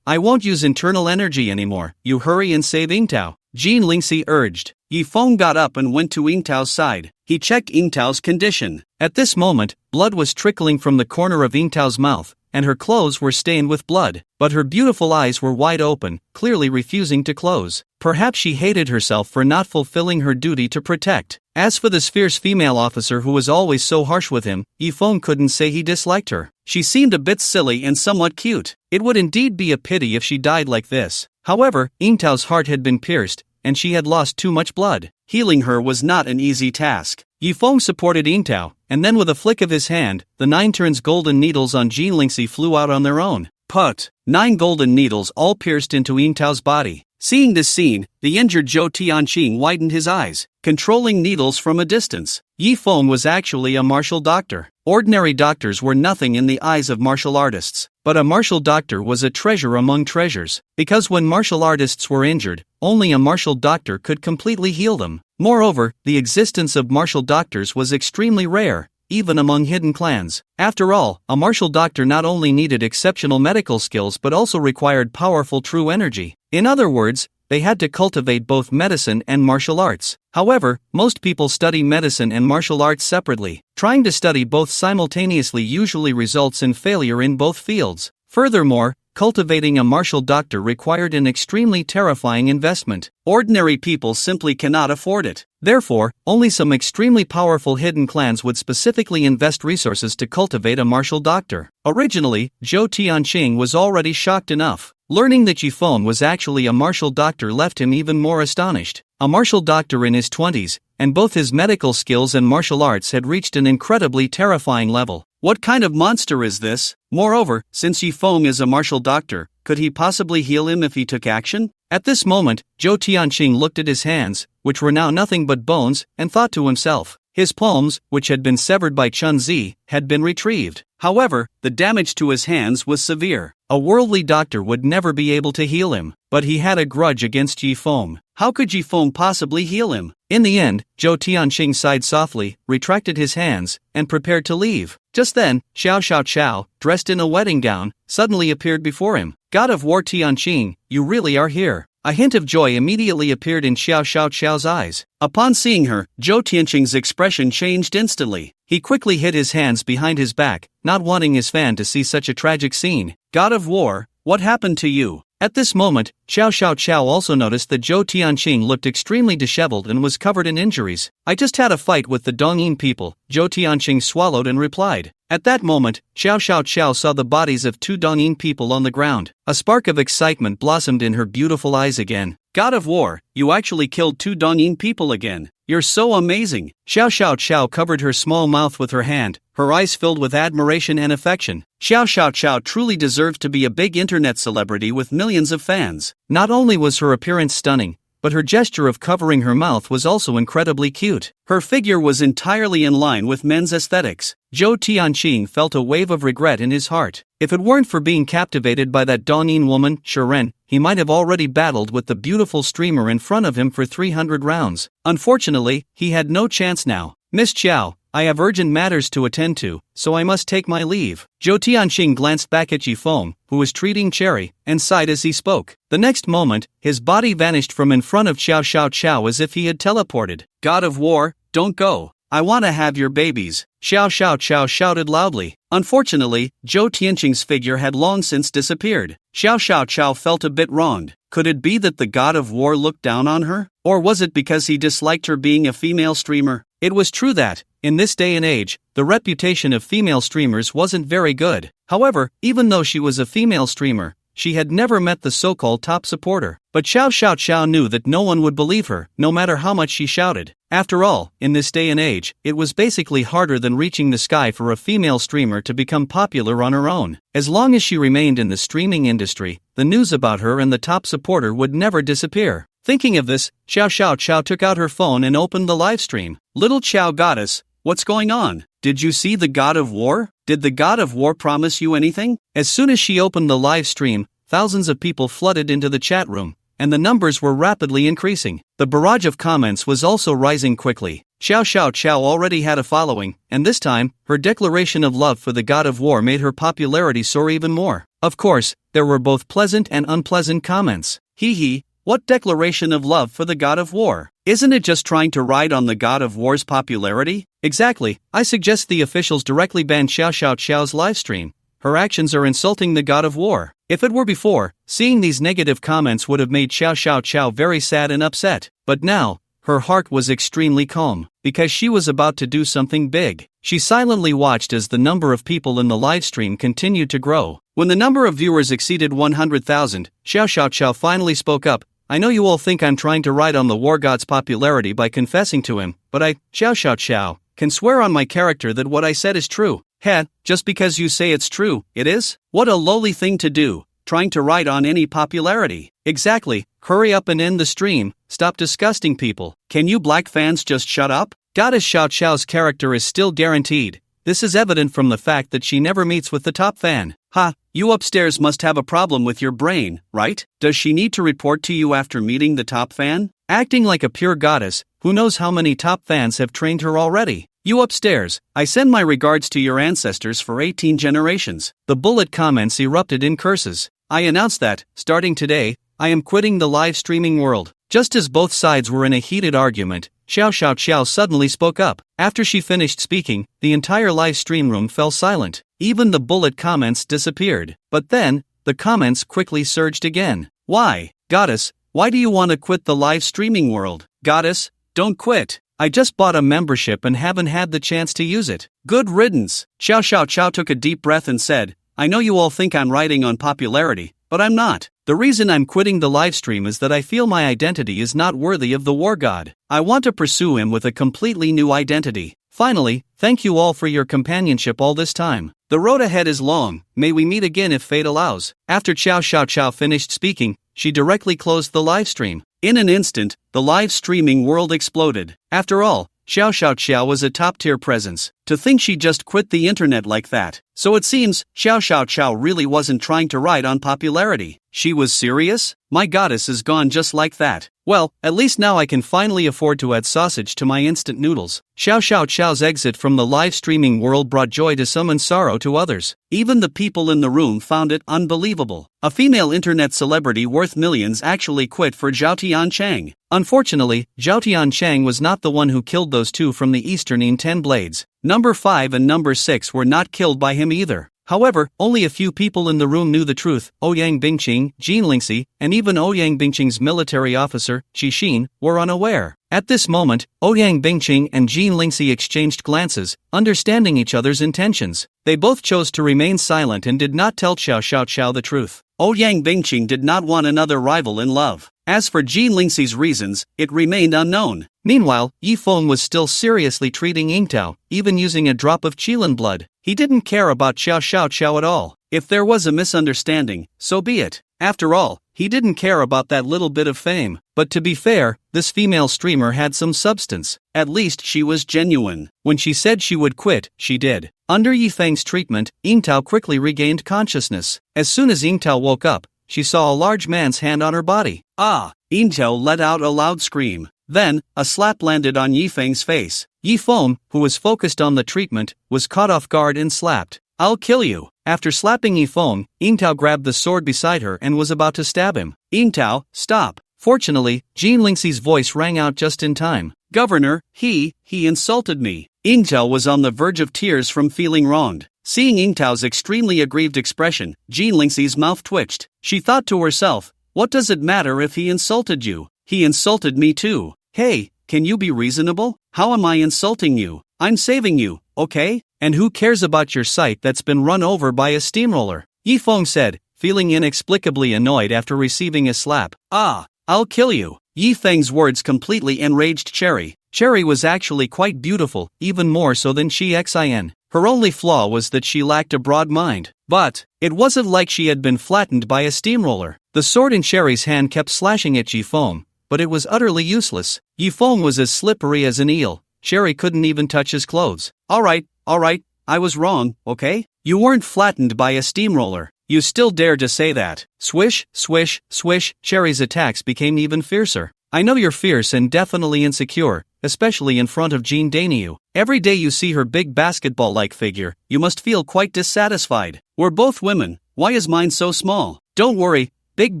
I won't use internal energy anymore, you hurry and save Yingtao. Jean Lingxi urged. Yifeng got up and went to Yingtao's side. He checked Yingtao's condition. At this moment, blood was trickling from the corner of Yingtao's mouth, and her clothes were stained with blood, but her beautiful eyes were wide open, clearly refusing to close. Perhaps she hated herself for not fulfilling her duty to protect. As for this fierce female officer who was always so harsh with him, Yifeng couldn't say he disliked her. She seemed a bit silly and somewhat cute. It would indeed be a pity if she died like this. However, Yingtao's heart had been pierced, and she had lost too much blood. Healing her was not an easy task. Yifeng supported Yingtao, and then with a flick of his hand, the 9 turns golden needles on Jean Lingxi flew out on their own. Put! 9 golden needles all pierced into Yingtao's body. Seeing this scene, the injured Zhou Tianqing widened his eyes, controlling needles from a distance. Yi Feng was actually a martial doctor. Ordinary doctors were nothing in the eyes of martial artists, but a martial doctor was a treasure among treasures, because when martial artists were injured, only a martial doctor could completely heal them. Moreover, the existence of martial doctors was extremely rare, even among hidden clans. After all, a martial doctor not only needed exceptional medical skills but also required powerful true energy. In other words, they had to cultivate both medicine and martial arts. However, most people study medicine and martial arts separately. Trying to study both simultaneously usually results in failure in both fields. Furthermore, cultivating a martial doctor required an extremely terrifying investment. Ordinary people simply cannot afford it. Therefore, only some extremely powerful hidden clans would specifically invest resources to cultivate a martial doctor. Originally, Zhou Tianqing was already shocked enough. Learning that Yi Feng was actually a martial doctor left him even more astonished. A martial doctor in his 20s, and both his medical skills and martial arts had reached an incredibly terrifying level. What kind of monster is this? Moreover, since Yi Feng is a martial doctor, could he possibly heal him if he took action? At this moment, Zhou Tianqing looked at his hands, which were now nothing but bones, and thought to himself. His palms, which had been severed by Chun Zi, had been retrieved. However, the damage to his hands was severe. A worldly doctor would never be able to heal him, but he had a grudge against Yi Feng. How could Yi Feng possibly heal him? In the end, Zhou Tianqing sighed softly, retracted his hands, and prepared to leave. Just then, Xiao Xiao Xiao, dressed in a wedding gown, suddenly appeared before him. God of War Tianqing, you really are here. A hint of joy immediately appeared in Xiao Xiao Xiao's eyes. Upon seeing her, Zhou Tianqing's expression changed instantly. He quickly hid his hands behind his back, not wanting his fan to see such a tragic scene. God of War, what happened to you? At this moment, Xiao Xiao Xiao also noticed that Zhou Tianqing looked extremely disheveled and was covered in injuries. I just had a fight with the Dongyin people, Zhou Tianqing swallowed and replied. At that moment, Xiao Xiao Xiao saw the bodies of two Dongyin people on the ground. A spark of excitement blossomed in her beautiful eyes again. God of War, you actually killed two Dongyin people again. You're so amazing. Xiao Xiao Xiao covered her small mouth with her hand, her eyes filled with admiration and affection. Xiao Xiao Xiao truly deserved to be a big internet celebrity with millions of fans. Not only was her appearance stunning, but her gesture of covering her mouth was also incredibly cute. Her figure was entirely in line with men's aesthetics. Zhou Tianqing felt a wave of regret in his heart. If it weren't for being captivated by that Dongyin woman, Shiren, he might have already battled with the beautiful streamer in front of him for 300 rounds. Unfortunately, he had no chance now. Miss Qiao, I have urgent matters to attend to, so I must take my leave. Zhou Tianqing glanced back at Yi Feng, who was treating Cherry, and sighed as he spoke. The next moment, his body vanished from in front of Xiao Xiao Xiao as if he had teleported. God of War, don't go. I want to have your babies. Xiao Xiao Xiao shouted loudly. Unfortunately, Zhou Tianqing's figure had long since disappeared. Xiao Xiao Xiao felt a bit wronged. Could it be that the God of War looked down on her? Or was it because he disliked her being a female streamer? It was true that, in this day and age, the reputation of female streamers wasn't very good. However, even though she was a female streamer, she had never met the so-called top supporter. But Xiao Xiao Xiao knew that no one would believe her, no matter how much she shouted. After all, in this day and age, it was basically harder than reaching the sky for a female streamer to become popular on her own. As long as she remained in the streaming industry, the news about her and the top supporter would never disappear. Thinking of this, Xiao Xiao Xiao took out her phone and opened the live stream. Little Qiao goddess, what's going on? Did you see the God of War? Did the God of War promise you anything? As soon as she opened the live stream, thousands of people flooded into the chat room, and the numbers were rapidly increasing. The barrage of comments was also rising quickly. Xiao Xiao Xiao already had a following, and this time, her declaration of love for the God of War made her popularity soar even more. Of course, there were both pleasant and unpleasant comments. Hee hee, what declaration of love for the God of War? Isn't it just trying to ride on the God of War's popularity? Exactly, I suggest the officials directly ban Xiao Xiao Xiao's livestream. Her actions are insulting the God of War. If it were before, seeing these negative comments would have made Xiao Xiao Xiao very sad and upset. But now, her heart was extremely calm, because she was about to do something big. She silently watched as the number of people in the livestream continued to grow. When the number of viewers exceeded 100,000, Xiao Xiao Xiao finally spoke up. I know you all think I'm trying to ride on the war god's popularity by confessing to him, but I, Xiao Xiao Xiao, can swear on my character that what I said is true. Heh, just because you say it's true, it is? What a lowly thing to do, trying to ride on any popularity. Exactly, hurry up and end the stream, stop disgusting people. Can you black fans just shut up? Goddess Xiao Xiao's character is still guaranteed. This is evident from the fact that she never meets with the top fan. Ha, you upstairs must have a problem with your brain, right? Does she need to report to you after meeting the top fan? Acting like a pure goddess, who knows how many top fans have trained her already? You upstairs, I send my regards to your ancestors for 18 generations. The bullet comments erupted in curses. I announce that, starting today, I am quitting the live streaming world. Just as both sides were in a heated argument, Xiao Xiao Xiao suddenly spoke up. After she finished speaking, the entire live stream room fell silent. Even the bullet comments disappeared. But then, the comments quickly surged again. Why, Goddess, why do you want to quit the live streaming world? Goddess, don't quit. I just bought a membership and haven't had the chance to use it. Good riddance. Xiao Xiao Xiao took a deep breath and said, I know you all think I'm riding on popularity, but I'm not. The reason I'm quitting the livestream is that I feel my identity is not worthy of the war god. I want to pursue him with a completely new identity. Finally, thank you all for your companionship all this time. The road ahead is long, may we meet again if fate allows. After Xiao Xiao Xiao finished speaking, she directly closed the livestream. In an instant, the live streaming world exploded. After all, Xiao Xiao Xiao was a top-tier presence. To think she just quit the internet like that. So it seems, Xiao Xiao Xiao really wasn't trying to ride on popularity. She was serious? My goddess is gone just like that. Well, at least now I can finally afford to add sausage to my instant noodles. Xiao Xiao Xiao's exit from the live streaming world brought joy to some and sorrow to others. Even the people in the room found it unbelievable. A female internet celebrity worth millions actually quit for Zhao Tianchang. Unfortunately, Zhao Tianchang was not the one who killed those two from the Eastern 10 blades. Number 5 and number 6 were not killed by him either. However, only a few people in the room knew the truth. Ouyang Bingqing, Jin Lingxi, and even Ouyang Bingqing's military officer, Qi Xin, were unaware. At this moment, Ouyang Bingqing and Jin Lingxi exchanged glances, understanding each other's intentions. They both chose to remain silent and did not tell Xiao Xiao Xiao the truth. Ouyang Bingqing did not want another rival in love. As for Jin Lingxi's reasons, it remained unknown. Meanwhile, Yi Feng was still seriously treating Yingtao, even using a drop of Qilin blood. He didn't care about Xiao Xiao Xiao at all. If there was a misunderstanding, so be it. After all, he didn't care about that little bit of fame. But to be fair, this female streamer had some substance. At least she was genuine. When she said she would quit, she did. Under Yi Feng's treatment, Yingtao quickly regained consciousness. As soon as Yingtao woke up, she saw a large man's hand on her body. Ah! Yingtao let out a loud scream. Then, a slap landed on Yi Feng's face. Yi Feng, who was focused on the treatment, was caught off guard and slapped. I'll kill you. After slapping Yi Feng, Yingtao grabbed the sword beside her and was about to stab him. Yingtao, stop. Fortunately, Jin Lingxi's voice rang out just in time. Governor, he insulted me. Yingtao was on the verge of tears from feeling wronged. Seeing Yingtao's extremely aggrieved expression, Jin Lingxi's mouth twitched. She thought to herself, what does it matter if he insulted you? He insulted me too. Hey, can you be reasonable? How am I insulting you? I'm saving you, okay? And who cares about your sight that's been run over by a steamroller? Yi Feng said, feeling inexplicably annoyed after receiving a slap. Ah, I'll kill you. Yi Feng's words completely enraged Cherry. Cherry was actually quite beautiful, even more so than Xin. Her only flaw was that she lacked a broad mind. But it wasn't like she had been flattened by a steamroller. The sword in Cherry's hand kept slashing at Yi Feng, but it was utterly useless. Yi Feng was as slippery as an eel. Cherry couldn't even touch his clothes. Alright, I was wrong, okay? You weren't flattened by a steamroller. You still dare to say that. Swish, swish, swish, Cherry's attacks became even fiercer. I know you're fierce and definitely insecure, especially in front of Jean Dainyu. Every day you see her big basketball-like figure, you must feel quite dissatisfied. We're both women, why is mine so small? Don't worry, Big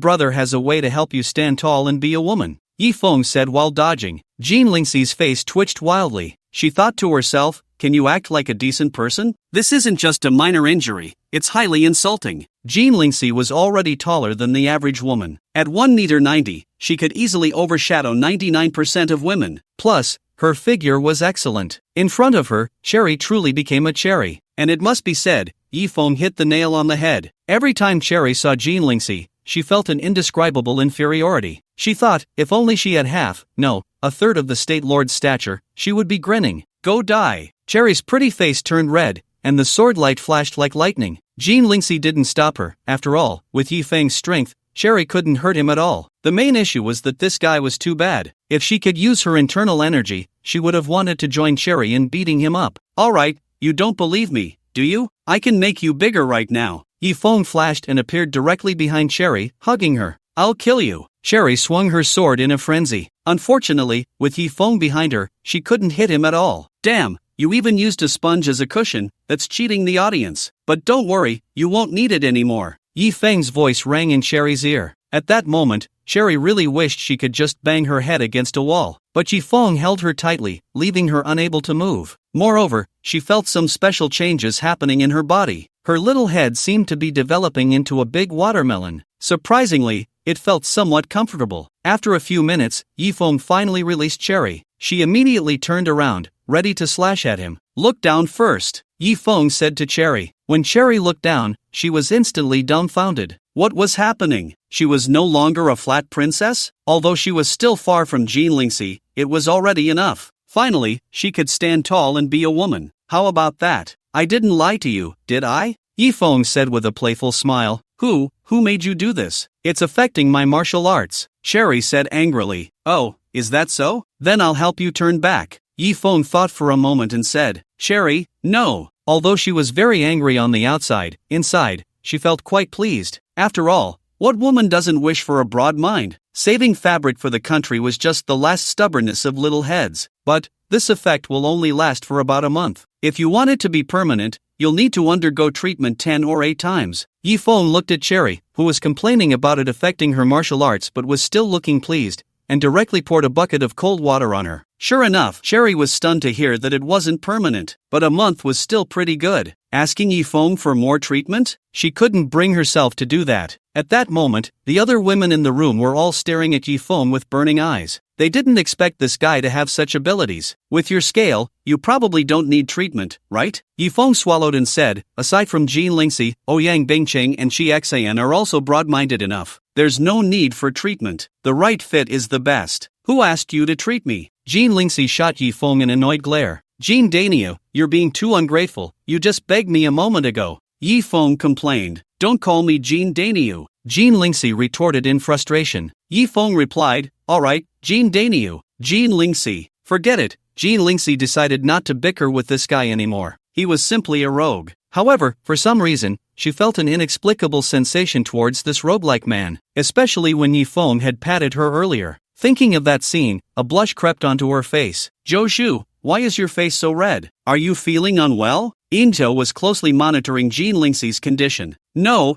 Brother has a way to help you stand tall and be a woman, Yi Feng said while dodging. Jean Lingxi's face twitched wildly. She thought to herself, can you act like a decent person? This isn't just a minor injury, it's highly insulting. Jean Lingxi was already taller than the average woman. At 1 meter 90, she could easily overshadow 99% of women. Plus, her figure was excellent. In front of her, Cherry truly became a cherry. And it must be said, Yi Feng hit the nail on the head. Every time Cherry saw Jean Lingxi, she felt an indescribable inferiority. She thought, if only she had half, no, a third of the State Lord's stature, she would be grinning. Go die. Cherry's pretty face turned red, and the sword light flashed like lightning. Jean Lingxi didn't stop her. After all, with Yi Feng's strength, Cherry couldn't hurt him at all. The main issue was that this guy was too bad. If she could use her internal energy, she would have wanted to join Cherry in beating him up. Alright, you don't believe me, do you? I can make you bigger right now. Yifeng flashed and appeared directly behind Cherry, hugging her. I'll kill you. Cherry swung her sword in a frenzy. Unfortunately, with Yifeng behind her, she couldn't hit him at all. Damn, you even used a sponge as a cushion. That's cheating the audience. But don't worry, you won't need it anymore. Yifeng's voice rang in Cherry's ear. At that moment, Cherry really wished she could just bang her head against a wall, but Yifeng held her tightly, leaving her unable to move. Moreover, she felt some special changes happening in her body. Her little head seemed to be developing into a big watermelon. Surprisingly, it felt somewhat comfortable. After a few minutes, Yifeng finally released Cherry. She immediately turned around, ready to slash at him. Look down first, Yifeng said to Cherry. When Cherry looked down, she was instantly dumbfounded. What was happening? She was no longer a flat princess? Although she was still far from Jean Lingxi, it was already enough. Finally, she could stand tall and be a woman. How about that? I didn't lie to you, did I? Yifeng said with a playful smile. Who made you do this? It's affecting my martial arts, Cherry said angrily. Oh, is that so? Then I'll help you turn back. Yifeng thought for a moment and said, Cherry, no. Although she was very angry on the outside, inside, she felt quite pleased. After all, what woman doesn't wish for a broad mind? Saving fabric for the country was just the last stubbornness of little heads. But this effect will only last for about a month. If you want it to be permanent, you'll need to undergo treatment 10 or 8 times. Yifeng looked at Cherry, who was complaining about it affecting her martial arts but was still looking pleased, and directly poured a bucket of cold water on her. Sure enough, Cherry was stunned to hear that it wasn't permanent, but a month was still pretty good. Asking Yifeng for more treatment? She couldn't bring herself to do that. At that moment, the other women in the room were all staring at Yifeng with burning eyes. They didn't expect this guy to have such abilities. With your scale, you probably don't need treatment, right? Yifeng swallowed and said, aside from Jean Lingxi, Ouyang Bingqing and Shi Xian are also broad-minded enough. There's no need for treatment. The right fit is the best. Who asked you to treat me? Jean Lingxi shot Yifeng an annoyed glare. Jean Daniu, you're being too ungrateful. You just begged me a moment ago. Yifeng complained. Don't call me Jean Daniu. Jean Lingxi retorted in frustration. Yifeng replied, alright, Jean Daniu. Jean Lingxi. Forget it. Jean Lingxi decided not to bicker with this guy anymore. He was simply a rogue. However, for some reason, she felt an inexplicable sensation towards this rogue-like man, especially when Yifeng had patted her earlier. Thinking of that scene, a blush crept onto her face. Zhou Shu, why is your face so red? Are you feeling unwell? Inzhou was closely monitoring Jean Lingxi's condition. No.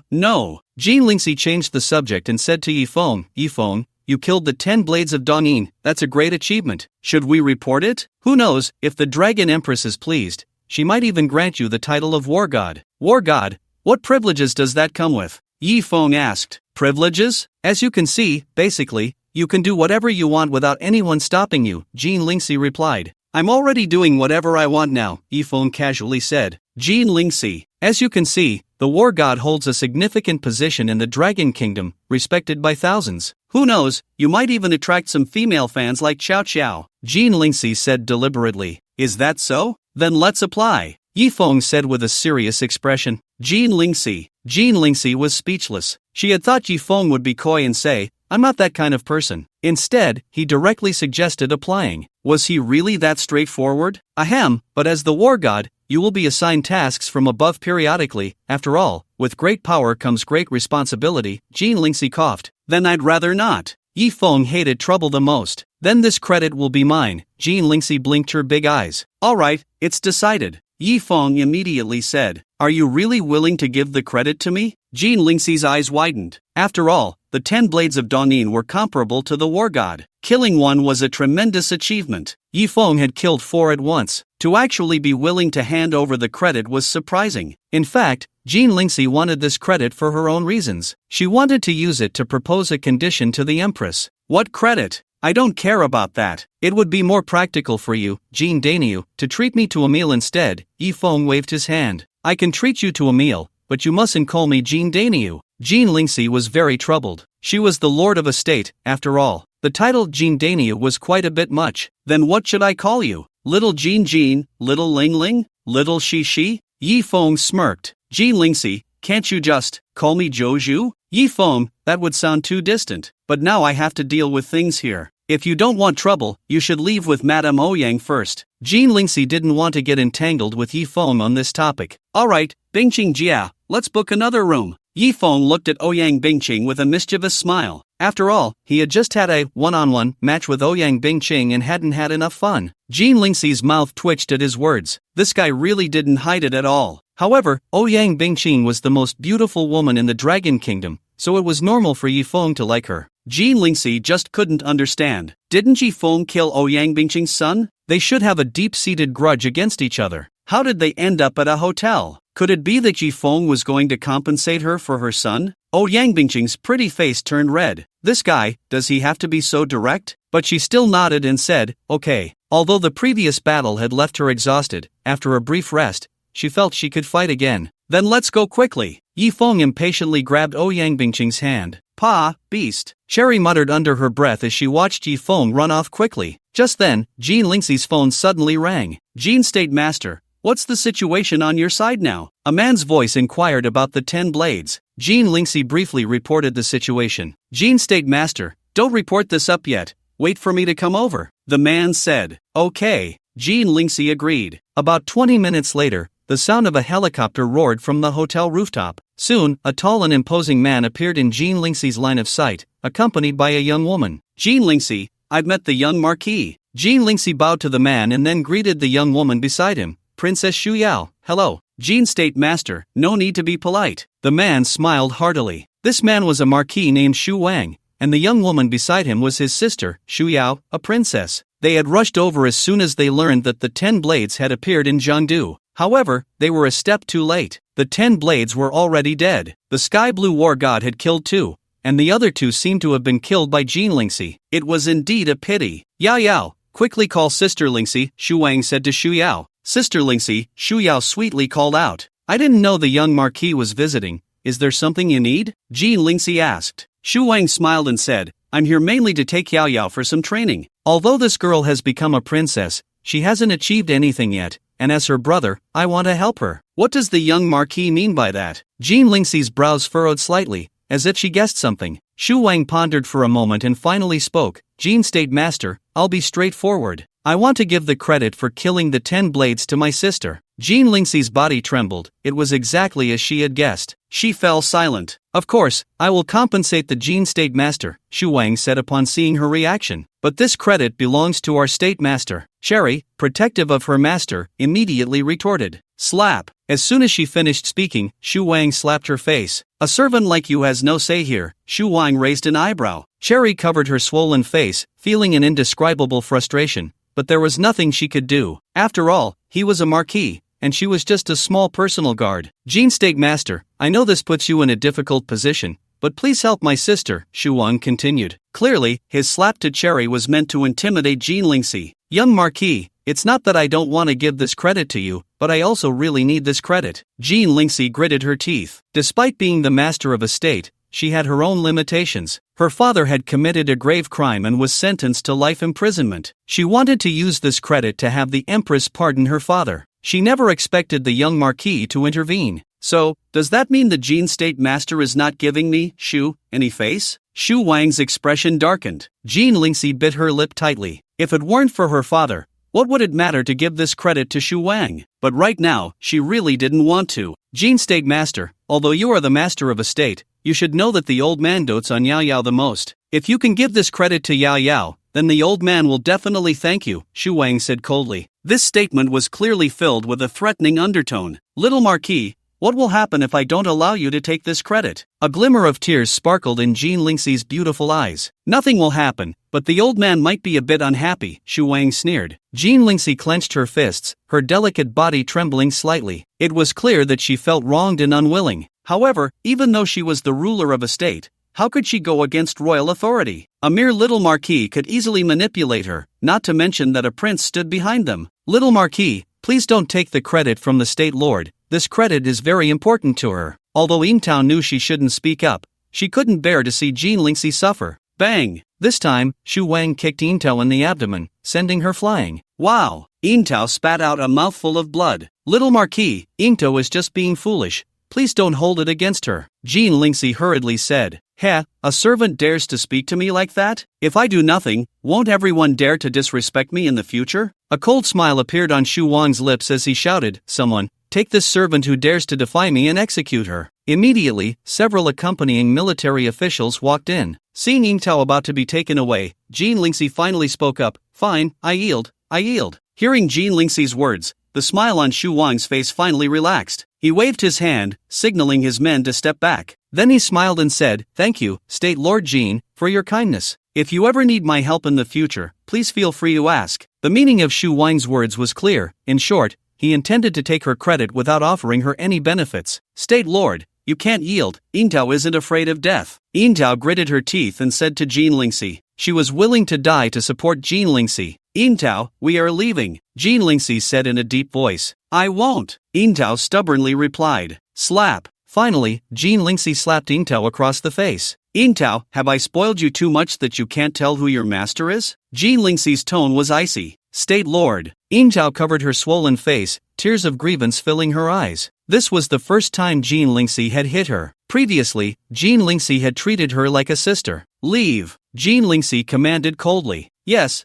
Jean Lingxi changed the subject and said to Yifeng, Yifeng, you killed the 10 blades of Dongyin. That's a great achievement. Should we report it? Who knows, if the Dragon Empress is pleased, she might even grant you the title of War God. War God? What privileges does that come with? Yifeng asked. Privileges? As you can see, basically, you can do whatever you want without anyone stopping you, Jean Lingxi replied. I'm already doing whatever I want now, Yifeng casually said. Jean Lingxi. As you can see, the War God holds a significant position in the Dragon Kingdom, respected by thousands. Who knows, you might even attract some female fans like Xiao Xiao. Jean Lingxi said deliberately. Is that so? Then let's apply. Yifeng said with a serious expression. Jean Lingxi was speechless. She had thought Yifeng would be coy and say, I'm not that kind of person. Instead, he directly suggested applying. Was he really that straightforward? Ahem, but as the War God, you will be assigned tasks from above periodically. After all, with great power comes great responsibility. Jean Lingxi coughed. Then I'd rather not. Yifeng hated trouble the most. Then this credit will be mine. Jean Lingxi blinked her big eyes. Alright, it's decided. Yifeng immediately said. Are you really willing to give the credit to me? Jean Lingxi's eyes widened. After all, the 10 blades of Dongyin were comparable to the War God. Killing one was a tremendous achievement. Yifeng had killed 4 at once. To actually be willing to hand over the credit was surprising. In fact, Jean Lingxi wanted this credit for her own reasons. She wanted to use it to propose a condition to the Empress. What credit? I don't care about that. It would be more practical for you, Jean Daniu, to treat me to a meal instead. Yifeng waved his hand. I can treat you to a meal, but you mustn't call me Jean Daniu. Jean Lingxi was very troubled. She was the lord of a state, after all. The title Jean Daniu was quite a bit much. Then what should I call you? Little Jean, Little Ling Ling, Little Shi Shi? Yifeng smirked. Jean Lingxi, can't you just call me Zhou Zhu? Yi Feng, that would sound too distant, but now I have to deal with things here. If you don't want trouble, you should leave with Madame Ouyang first. Jean Lingxi didn't want to get entangled with Yi Feng on this topic. Alright, Bingqing Jia, let's book another room. Yi Feng looked at Ouyang Bingqing with a mischievous smile. After all, he had just had a one-on-one match with Ouyang Bingqing and hadn't had enough fun. Jean Lingxi's mouth twitched at his words. This guy really didn't hide it at all. However, Ouyang Bingqing was the most beautiful woman in the Dragon Kingdom, so it was normal for Yi Feng to like her. Jean Lingxi just couldn't understand. Didn't Yi Feng kill Ouyang Bingqing's son? They should have a deep-seated grudge against each other. How did they end up at a hotel? Could it be that Yi Feng was going to compensate her for her son? Ouyang Bingqing's pretty face turned red. This guy, does he have to be so direct? But she still nodded and said, okay. Although the previous battle had left her exhausted, after a brief rest, she felt she could fight again. Then let's go quickly. Yi Feng impatiently grabbed Ouyang Bingqing's hand. Pa, beast. Cherry muttered under her breath as she watched Yi Feng run off quickly. Just then, Jean Lingxi's phone suddenly rang. Jean State Master, what's the situation on your side now? A man's voice inquired about the 10 blades. Jean Lingxi briefly reported the situation. Jean State Master, don't report this up yet. Wait for me to come over. The man said. Okay. Jean Lingxi agreed. About 20 minutes later, the sound of a helicopter roared from the hotel rooftop. Soon, a tall and imposing man appeared in Jean Lingxi's line of sight, accompanied by a young woman. Jean Lingxi, I've met the young Marquis. Jean Lingxi bowed to the man and then greeted the young woman beside him. Princess Xu Yao, hello. Jean State Master, no need to be polite. The man smiled heartily. This man was a marquis named Xu Wang, and the young woman beside him was his sister, Xu Yao, a princess. They had rushed over as soon as they learned that the 10 blades had appeared in Jiangdu. However, they were a step too late. The 10 blades were already dead. The Sky Blue War God had killed 2, and the other 2 seemed to have been killed by Jean Lingxi. It was indeed a pity. Yao Yao, quickly call Sister Lingxi, Xu Wang said to Xu Yao. Sister Lingxi, Xu Yao sweetly called out. I didn't know the young Marquis was visiting. Is there something you need? Jean Lingxi asked. Xu Wang smiled and said, I'm here mainly to take Yao Yao for some training. Although this girl has become a princess, she hasn't achieved anything yet, and as her brother, I want to help her. What does the young Marquis mean by that? Jean Lingxi's brows furrowed slightly, as if she guessed something. Xu Wang pondered for a moment and finally spoke. Jean State Master, I'll be straightforward. I want to give the credit for killing the 10 blades to my sister. Jean Lingxi's body trembled. It was exactly as she had guessed. She fell silent. Of course, I will compensate the Jean State Master, Xu Wang said upon seeing her reaction. But this credit belongs to our State Master. Cherry, protective of her master, immediately retorted. Slap. As soon as she finished speaking, Xu Wang slapped her face. A servant like you has no say here. Xu Wang raised an eyebrow. Cherry covered her swollen face, feeling an indescribable frustration. But there was nothing she could do. After all, he was a marquis, and she was just a small personal guard. Jean State Master, I know this puts you in a difficult position, but please help my sister, Xu Wang continued. Clearly, his slap to Cherry was meant to intimidate Jean Lingxi. Young Marquis, it's not that I don't want to give this credit to you, but I also really need this credit. Jean Lingxi gritted her teeth. Despite being the master of a state, she had her own limitations. Her father had committed a grave crime and was sentenced to life imprisonment. She wanted to use this credit to have the Empress pardon her father. She never expected the young Marquis to intervene. So, does that mean the Jean State Master is not giving me, Xu, any face? Xu Wang's expression darkened. Jean Lingxi bit her lip tightly. If it weren't for her father, what would it matter to give this credit to Xu Wang? But right now, she really didn't want to. Jean State Master, although you are the master of a state, you should know that the old man dotes on Yao Yao the most. If you can give this credit to Yao Yao, then the old man will definitely thank you, Xu Wang said coldly. This statement was clearly filled with a threatening undertone. Little Marquis, what will happen if I don't allow you to take this credit? A glimmer of tears sparkled in Jean Lingxi's beautiful eyes. Nothing will happen, but the old man might be a bit unhappy, Xu Wang sneered. Jean Lingxi clenched her fists, her delicate body trembling slightly. It was clear that she felt wronged and unwilling. However, even though she was the ruler of a state, how could she go against royal authority? A mere little marquis could easily manipulate her, not to mention that a prince stood behind them. Little Marquis, please don't take the credit from the state lord. This credit is very important to her. Although Yingtao knew she shouldn't speak up, she couldn't bear to see Jean Lingxi suffer. Bang! This time, Xu Wang kicked Yingtao in the abdomen, sending her flying. Wow! Yingtao spat out a mouthful of blood. Little Marquis, Yingtao is just being foolish. please don't hold it against her. Jean Lingxi hurriedly said. "Heh, a servant dares to speak to me like that? If I do nothing, won't everyone dare to disrespect me in the future?" A cold smile appeared on Shu Wang's lips as he shouted, "Someone, take this servant who dares to defy me and execute her." Immediately, several accompanying military officials walked in. Seeing Ying Tao about to be taken away, Jean Lingxi finally spoke up. "Fine, I yield, I yield." Hearing Jean Lingxi's words, the smile on Shu Wang's face finally relaxed. He waved his hand, signaling his men to step back. Then he smiled and said, "Thank you, State Lord Jean, for your kindness. If you ever need my help in the future, please feel free to ask." The meaning of Shu Wang's words was clear. In short, he intended to take her credit without offering her any benefits. "State Lord, you can't yield. Ying Tao isn't afraid of death." Ying Tao gritted her teeth and said to Jean Lingxi. She was willing to die to support Jean Lingxi. "Ying Tao, we are leaving," Jean Lingxi said in a deep voice. "I won't," Ying Tao stubbornly replied. Slap. Finally, Jean Lingxi slapped Ying Tao across the face. "Ying Tao, have I spoiled you too much that you can't tell who your master is?" Jean Lingxi's tone was icy. "State Lord." Ying Tao covered her swollen face, tears of grievance filling her eyes. This was the first time Jean Lingxi had hit her. Previously, Jean Lingxi had treated her like a sister. "Leave," Jean Lingxi commanded coldly. Yes,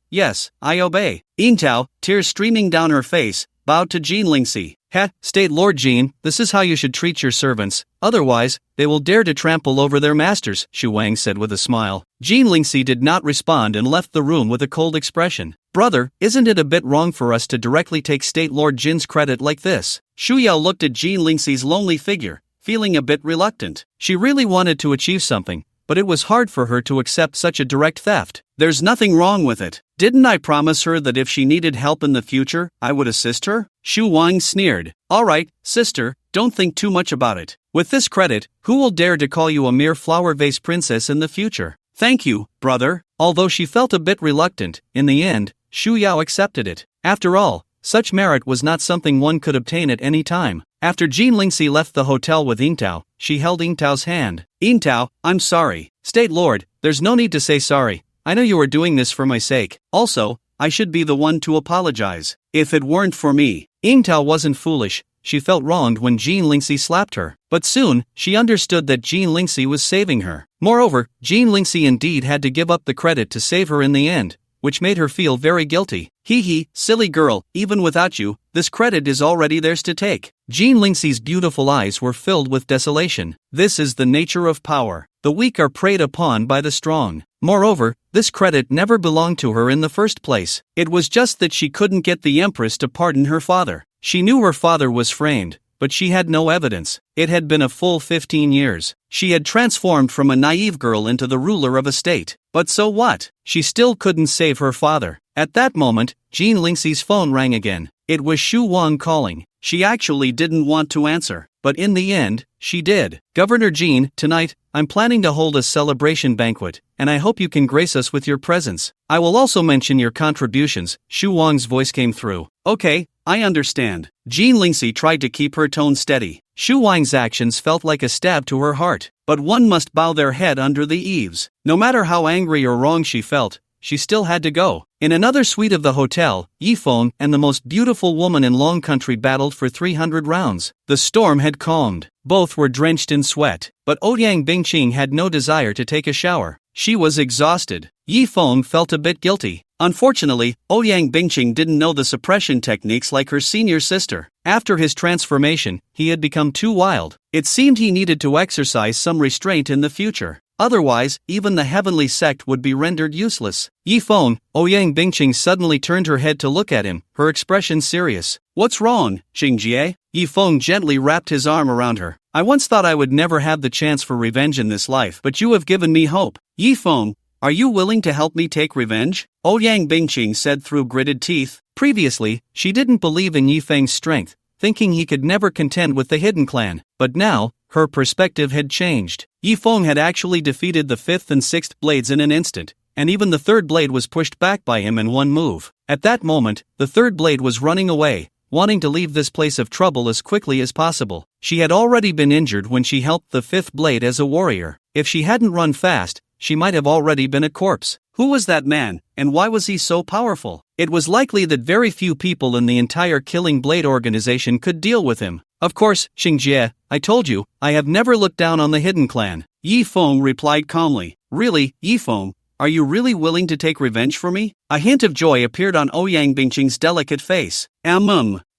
I obey." Ying Tao, tears streaming down her face, bowed to Jean Lingxi. "Heh, State Lord Jean, this is how you should treat your servants, otherwise, they will dare to trample over their masters," Shu Wang said with a smile. Jean Lingxi did not respond and left the room with a cold expression. "Brother, isn't it a bit wrong for us to directly take State Lord Jin's credit like this?" Shu Yao looked at Jean Lingxi's lonely figure, feeling a bit reluctant. She really wanted to achieve something, but it was hard for her to accept such a direct theft. "There's nothing wrong with it. Didn't I promise her that if she needed help in the future, I would assist her?" Shu Wang sneered. "All right, sister, don't think too much about it. With this credit, who will dare to call you a mere flower vase princess in the future?" "Thank you, brother." Although she felt a bit reluctant, in the end, Shu Yao accepted it. After all, such merit was not something one could obtain at any time. After Jean Lingxi left the hotel with Ying Tao, she held Ying Tao's hand. "Ying Tao, I'm sorry." "State Lord, there's no need to say sorry. I know you are doing this for my sake. Also, I should be the one to apologize. If it weren't for me." Ying Tao wasn't foolish. She felt wronged when Jean Lingxi slapped her. But soon, she understood that Jean Lingxi was saving her. Moreover, Jean Lingxi indeed had to give up the credit to save her in the end, which made her feel very guilty. Hee, silly girl, even without you, this credit is already theirs to take." Jean Lingxi's beautiful eyes were filled with desolation. This is the nature of power. The weak are preyed upon by the strong. Moreover, this credit never belonged to her in the first place. It was just that she couldn't get the Empress to pardon her father. She knew her father was framed, but she had no evidence. It had been a full 15 years. She had transformed from a naive girl into the ruler of a state. But so what? She still couldn't save her father. At that moment, Jean Lingxi's phone rang again. It was Shu Wang calling. She actually didn't want to answer, but in the end, she did. "Governor Jean, tonight, I'm planning to hold a celebration banquet, and I hope you can grace us with your presence. I will also mention your contributions." Shu Wang's voice came through. "Okay, I understand." Jean Lingxi tried to keep her tone steady. Shu Wang's actions felt like a stab to her heart, but one must bow their head under the eaves. No matter how angry or wrong she felt, she still had to go. In another suite of the hotel, Yifeng and the most beautiful woman in Long Country battled for 300 rounds. The storm had calmed. Both were drenched in sweat, but Ouyang Bingqing had no desire to take a shower. She was exhausted. Yifeng felt a bit guilty. Unfortunately, Ouyang Bingqing didn't know the suppression techniques like her senior sister. After his transformation, he had become too wild. It seemed he needed to exercise some restraint in the future. Otherwise, even the heavenly sect would be rendered useless. Yifeng, Ouyang Bingqing suddenly turned her head to look at him, her expression serious. "What's wrong, Xingjie?" Yifeng gently wrapped his arm around her. "I once thought I would never have the chance for revenge in this life, but you have given me hope." "Yifeng, are you willing to help me take revenge?" Ouyang Bingqing said through gritted teeth. Previously, she didn't believe in Yifeng's strength, thinking he could never contend with the hidden clan. But now, her perspective had changed. Yifeng had actually defeated the 5th and 6th blades in an instant, and even the 3rd blade was pushed back by him in one move. At that moment, the 3rd blade was running away, wanting to leave this place of trouble as quickly as possible. She had already been injured when she helped the 5th blade as a warrior. If she hadn't run fast, she might have already been a corpse. Who was that man, and why was he so powerful? It was likely that very few people in the entire Killing Blade organization could deal with him. Of course, Xingjie, I told you, I have never looked down on the hidden clan. Yi Feng replied calmly. Really, Yi Feng? Are you really willing to take revenge for me? A hint of joy appeared on Ouyang Bingqing's delicate face.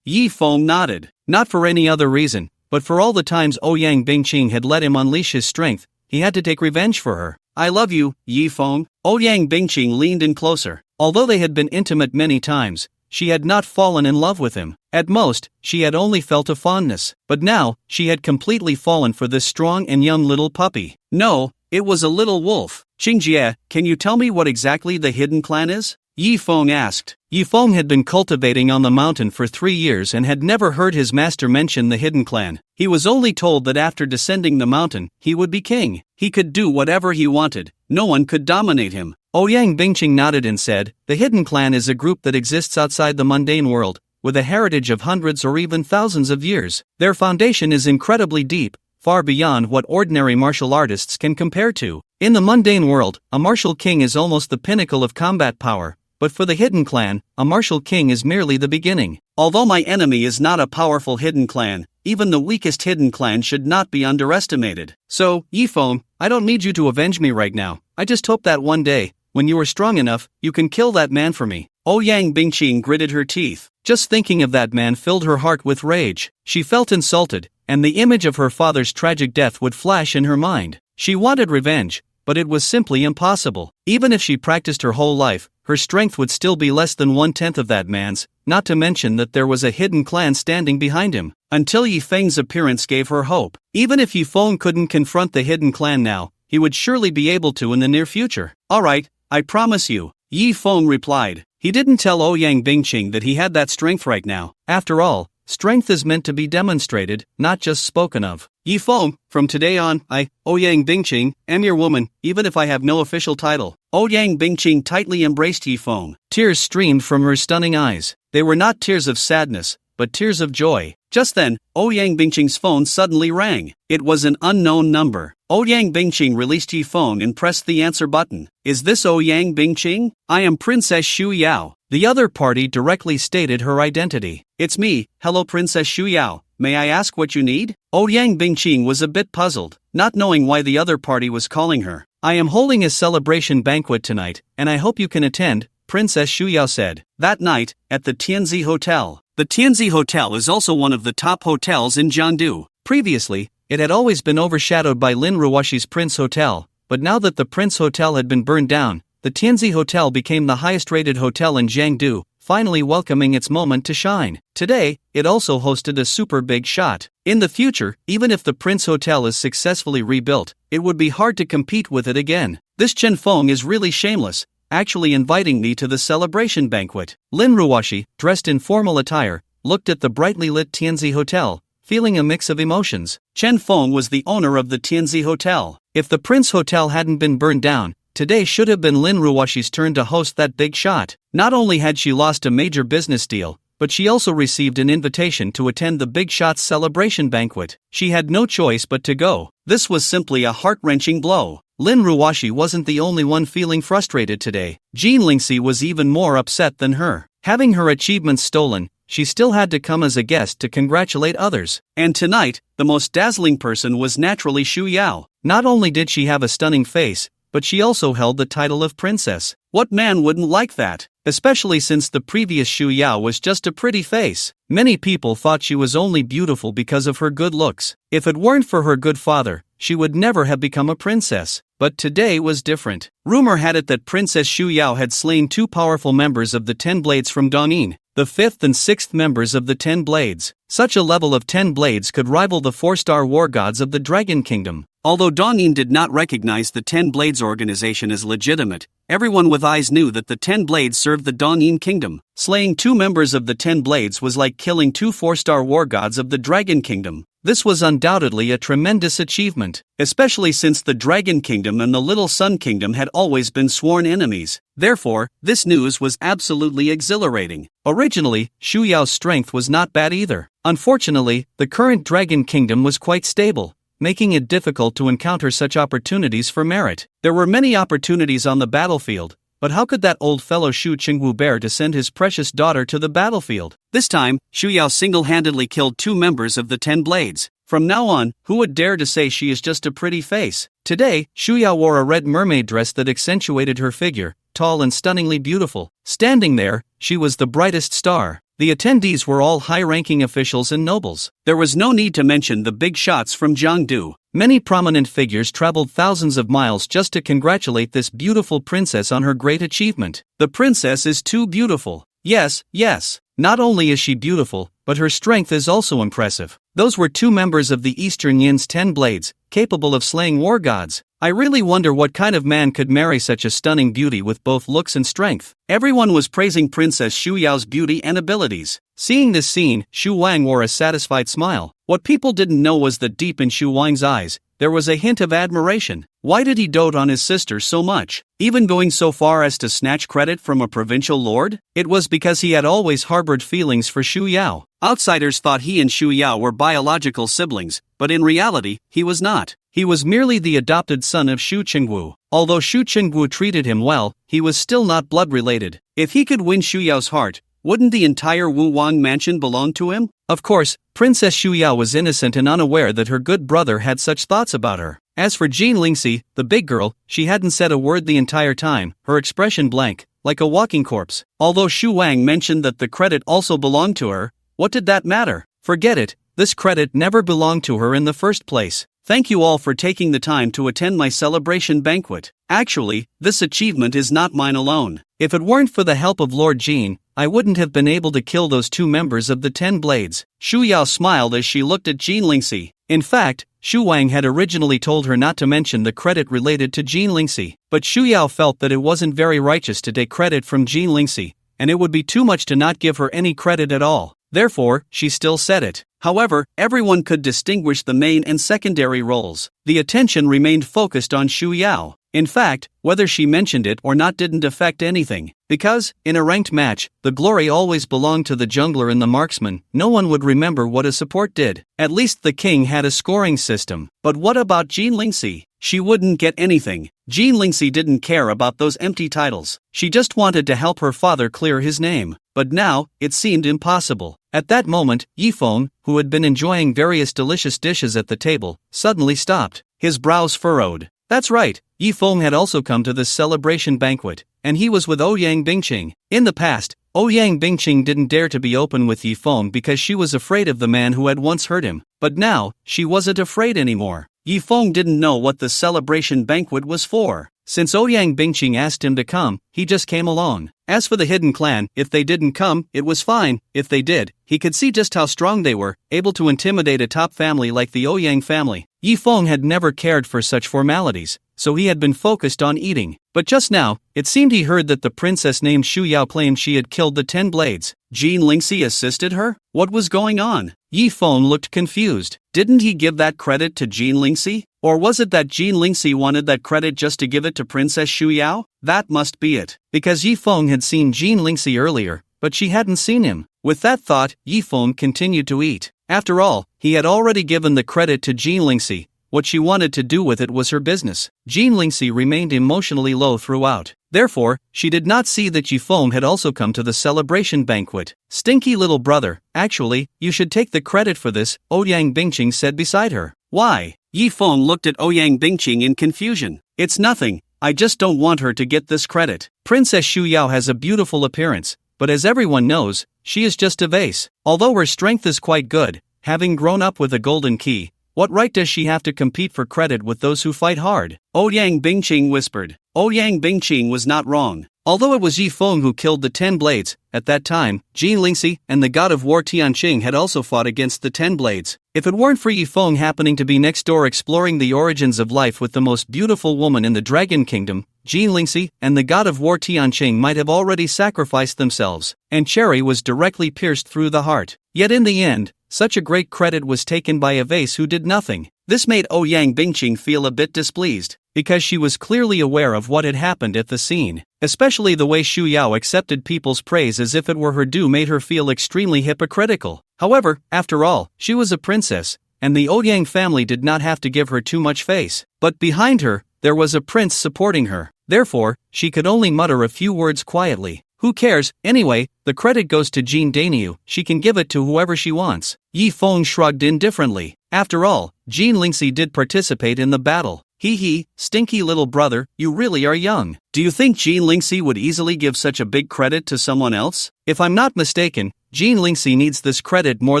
Yi Feng nodded. Not for any other reason, but for all the times Ouyang Bingqing had let him unleash his strength, he had to take revenge for her. I love you, Yi Feng. Ouyang Bingqing leaned in closer. Although they had been intimate many times, she had not fallen in love with him. At most, she had only felt a fondness. But now, she had completely fallen for this strong and young little puppy. No, it was a little wolf. Qingjie, can you tell me what exactly the hidden clan is? Yi Feng asked. Yi Feng had been cultivating on the mountain for 3 years and had never heard his master mention the hidden clan. He was only told that after descending the mountain, he would be king. He could do whatever he wanted. No one could dominate him. Ouyang Bingqing nodded and said, the hidden clan is a group that exists outside the mundane world, with a heritage of hundreds or even thousands of years. Their foundation is incredibly deep, far beyond what ordinary martial artists can compare to. In the mundane world, a martial king is almost the pinnacle of combat power, but for the hidden clan, a martial king is merely the beginning. Although my enemy is not a powerful hidden clan, even the weakest hidden clan should not be underestimated. So, Yi Feng, I don't need you to avenge me right now. I just hope that one day, when you are strong enough, you can kill that man for me. Ouyang Bingqing gritted her teeth. Just thinking of that man filled her heart with rage. She felt insulted, and the image of her father's tragic death would flash in her mind. She wanted revenge, but it was simply impossible. Even if she practiced her whole life, her strength would still be less than 1/10 of that man's, not to mention that there was a hidden clan standing behind him. Until Yi Feng's appearance gave her hope. Even if Yi Feng couldn't confront the hidden clan now, he would surely be able to in the near future. Alright, I promise you, Yi Feng replied. He didn't tell Ouyang Bingqing that he had that strength right now. After all, strength is meant to be demonstrated, not just spoken of. Yi Feng, from today on, I, Ouyang Bingqing, am your woman, even if I have no official title. Ouyang Bingqing tightly embraced Yi Feng. Tears streamed from her stunning eyes. They were not tears of sadness, but tears of joy. Just then, Ouyang Bingqing's phone suddenly rang. It was an unknown number. Ouyang Bingqing released Yi Feng and pressed the answer button. Is this Ouyang Bingqing? I am Princess Shu Yao. The other party directly stated her identity. It's me, hello Princess Shu Yao. May I ask what you need? Ouyang Bingqing was a bit puzzled, not knowing why the other party was calling her. I am holding a celebration banquet tonight, and I hope you can attend, Princess Shu Yao said. That night, at the Tianzi Hotel. The Tianzi Hotel is also one of the top hotels in Jiangdu. Previously, it had always been overshadowed by Lin Ruoshi's Prince Hotel, but now that the Prince Hotel had been burned down, the Tianzi Hotel became the highest-rated hotel in Jiangdu, finally welcoming its moment to shine. Today, it also hosted a super big shot. In the future, even if the Prince Hotel is successfully rebuilt, it would be hard to compete with it again. This Chen Feng is really shameless, actually inviting me to the celebration banquet. Lin Ruoshi, dressed in formal attire, looked at the brightly lit Tianzi Hotel, feeling a mix of emotions. Chen Feng was the owner of the Tianzi Hotel. If the Prince Hotel hadn't been burned down, today should have been Lin Ruoshi's turn to host that big shot. Not only had she lost a major business deal, but she also received an invitation to attend the Big Shot's celebration banquet. She had no choice but to go. This was simply a heart-wrenching blow. Lin Ruoshi wasn't the only one feeling frustrated today. Jean Lingxi was even more upset than her. Having her achievements stolen, she still had to come as a guest to congratulate others. And tonight, the most dazzling person was naturally Shu Yao. Not only did she have a stunning face, but she also held the title of princess. What man wouldn't like that? Especially since the previous Shu Yao was just a pretty face. Many people thought she was only beautiful because of her good looks. If it weren't for her good father, she would never have become a princess. But today was different. Rumor had it that Princess Shu Yao had slain 2 powerful members of the 10 Blades from Danin, the 5th and 6th members of the 10 Blades. Such a level of 10 Blades could rival the 4-star war gods of the Dragon Kingdom. Although Danin did not recognize the 10 Blades organization as legitimate, everyone with eyes knew that the 10 Blades served the Danin Kingdom. Slaying 2 members of the 10 Blades was like killing 2 4-star war gods of the Dragon Kingdom. This was undoubtedly a tremendous achievement, especially since the Dragon Kingdom and the Little Sun Kingdom had always been sworn enemies. Therefore, this news was absolutely exhilarating. Originally, Shu Yao's strength was not bad either. Unfortunately, the current Dragon Kingdom was quite stable, making it difficult to encounter such opportunities for merit. There were many opportunities on the battlefield, but how could that old fellow Shu Qingwu bear to send his precious daughter to the battlefield? This time, Shu Yao single-handedly killed 2 members of the 10 Blades. From now on, who would dare to say she is just a pretty face? Today, Shuya wore a red mermaid dress that accentuated her figure, tall and stunningly beautiful. Standing there, she was the brightest star. The attendees were all high-ranking officials and nobles. There was no need to mention the big shots from Jiangdu. Many prominent figures traveled thousands of miles just to congratulate this beautiful princess on her great achievement. The princess is too beautiful. Yes, yes. Not only is she beautiful, but her strength is also impressive. Those were 2 members of the Eastern Yin's 10 blades, capable of slaying war gods. I really wonder what kind of man could marry such a stunning beauty with both looks and strength. Everyone was praising Princess Shu Yao's beauty and abilities. Seeing this scene, Shu Wang wore a satisfied smile. What people didn't know was that deep in Shu Wang's eyes, there was a hint of admiration. Why did he dote on his sister so much, even going so far as to snatch credit from a provincial lord? It was because he had always harbored feelings for Shu Yao. Outsiders thought he and Shu Yao were biological siblings, but in reality, he was not. He was merely the adopted son of Shu Qingwu. Although Shu Qingwu treated him well, he was still not blood-related. If he could win Shu Yao's heart, wouldn't the entire Wu Wang mansion belong to him? Of course, Princess Shu Yao was innocent and unaware that her good brother had such thoughts about her. As for Jean Lingxi, the big girl, she hadn't said a word the entire time, her expression blank, like a walking corpse. Although Shu Wang mentioned that the credit also belonged to her, what did that matter? Forget it, this credit never belonged to her in the first place. Thank you all for taking the time to attend my celebration banquet. Actually, this achievement is not mine alone. If it weren't for the help of Lord Jean, I wouldn't have been able to kill those 2 members of the 10 blades. Shu Yao smiled as she looked at Jean Lingxi. In fact, Shu Wang had originally told her not to mention the credit related to Jean Lingxi, but Shu Yao felt that it wasn't very righteous to take credit from Jean Lingxi, and it would be too much to not give her any credit at all. Therefore, she still said it. However, everyone could distinguish the main and secondary roles. The attention remained focused on Shu Yao. In fact, whether she mentioned it or not didn't affect anything, because, in a ranked match, the glory always belonged to the jungler and the marksman. No one would remember what a support did. At least the king had a scoring system. But what about Jean Lingxi? She wouldn't get anything. Jean Lingxi didn't care about those empty titles. She just wanted to help her father clear his name. But now, it seemed impossible. At that moment, Yifeng, who had been enjoying various delicious dishes at the table, suddenly stopped. His brows furrowed. That's right, Yifeng had also come to this celebration banquet, and he was with Ouyang Bingqing. In the past, Ouyang Bingqing didn't dare to be open with Yifeng because she was afraid of the man who had once hurt him, but now, she wasn't afraid anymore. Yifeng didn't know what the celebration banquet was for. Since Ouyang Bingqing asked him to come, he just came along. As for the hidden clan, if they didn't come, it was fine. If they did, he could see just how strong they were, able to intimidate a top family like the Ouyang family. Yifeng had never cared for such formalities, so he had been focused on eating. But just now, it seemed he heard that the princess named Shu Yao claimed she had killed the 10 blades. Jean Lingxi assisted her? What was going on? Yifeng looked confused. Didn't he give that credit to Jean Lingxi? Or was it that Jean Lingxi wanted that credit just to give it to Princess Shu Yao? That must be it. Because Yifeng had seen Jean Lingxi earlier, but she hadn't seen him. With that thought, Yifeng continued to eat. After all, he had already given the credit to Jean Lingxi. What she wanted to do with it was her business. Jean Lingxi remained emotionally low throughout. Therefore, she did not see that Yifeng had also come to the celebration banquet. Stinky little brother, actually, you should take the credit for this, Ouyang Bingqing said beside her. Why? Yifeng looked at Ouyang Bingqing in confusion. It's nothing, I just don't want her to get this credit. Princess Shu Yao has a beautiful appearance, but as everyone knows, she is just a vase. Although her strength is quite good, having grown up with a golden key, what right does she have to compete for credit with those who fight hard? Ouyang Bingqing whispered. Ouyang Bingqing was not wrong. Although it was Yifeng who killed the 10 blades, at that time, Jean Lingxi and the god of war Tianqing had also fought against the 10 blades. If it weren't for Yifeng happening to be next door exploring the origins of life with the most beautiful woman in the Dragon Kingdom, Jean Lingxi and the god of war Tianqing might have already sacrificed themselves, and Cherry was directly pierced through the heart. Yet in the end, such a great credit was taken by a vase who did nothing. This made Ouyang Bingqing feel a bit displeased, because she was clearly aware of what had happened at the scene. Especially the way Shu Yao accepted people's praise as if it were her due made her feel extremely hypocritical. However, after all, she was a princess, and the Ouyang family did not have to give her too much face. But behind her, there was a prince supporting her. Therefore, she could only mutter a few words quietly. Who cares? Anyway, the credit goes to Jean Daniu, she can give it to whoever she wants. Yifeng shrugged indifferently. After all, Jean Lingxi did participate in the battle. Hee, stinky little brother, you really are young. Do you think Jean Lingxi would easily give such a big credit to someone else? If I'm not mistaken, Jean Lingxi needs this credit more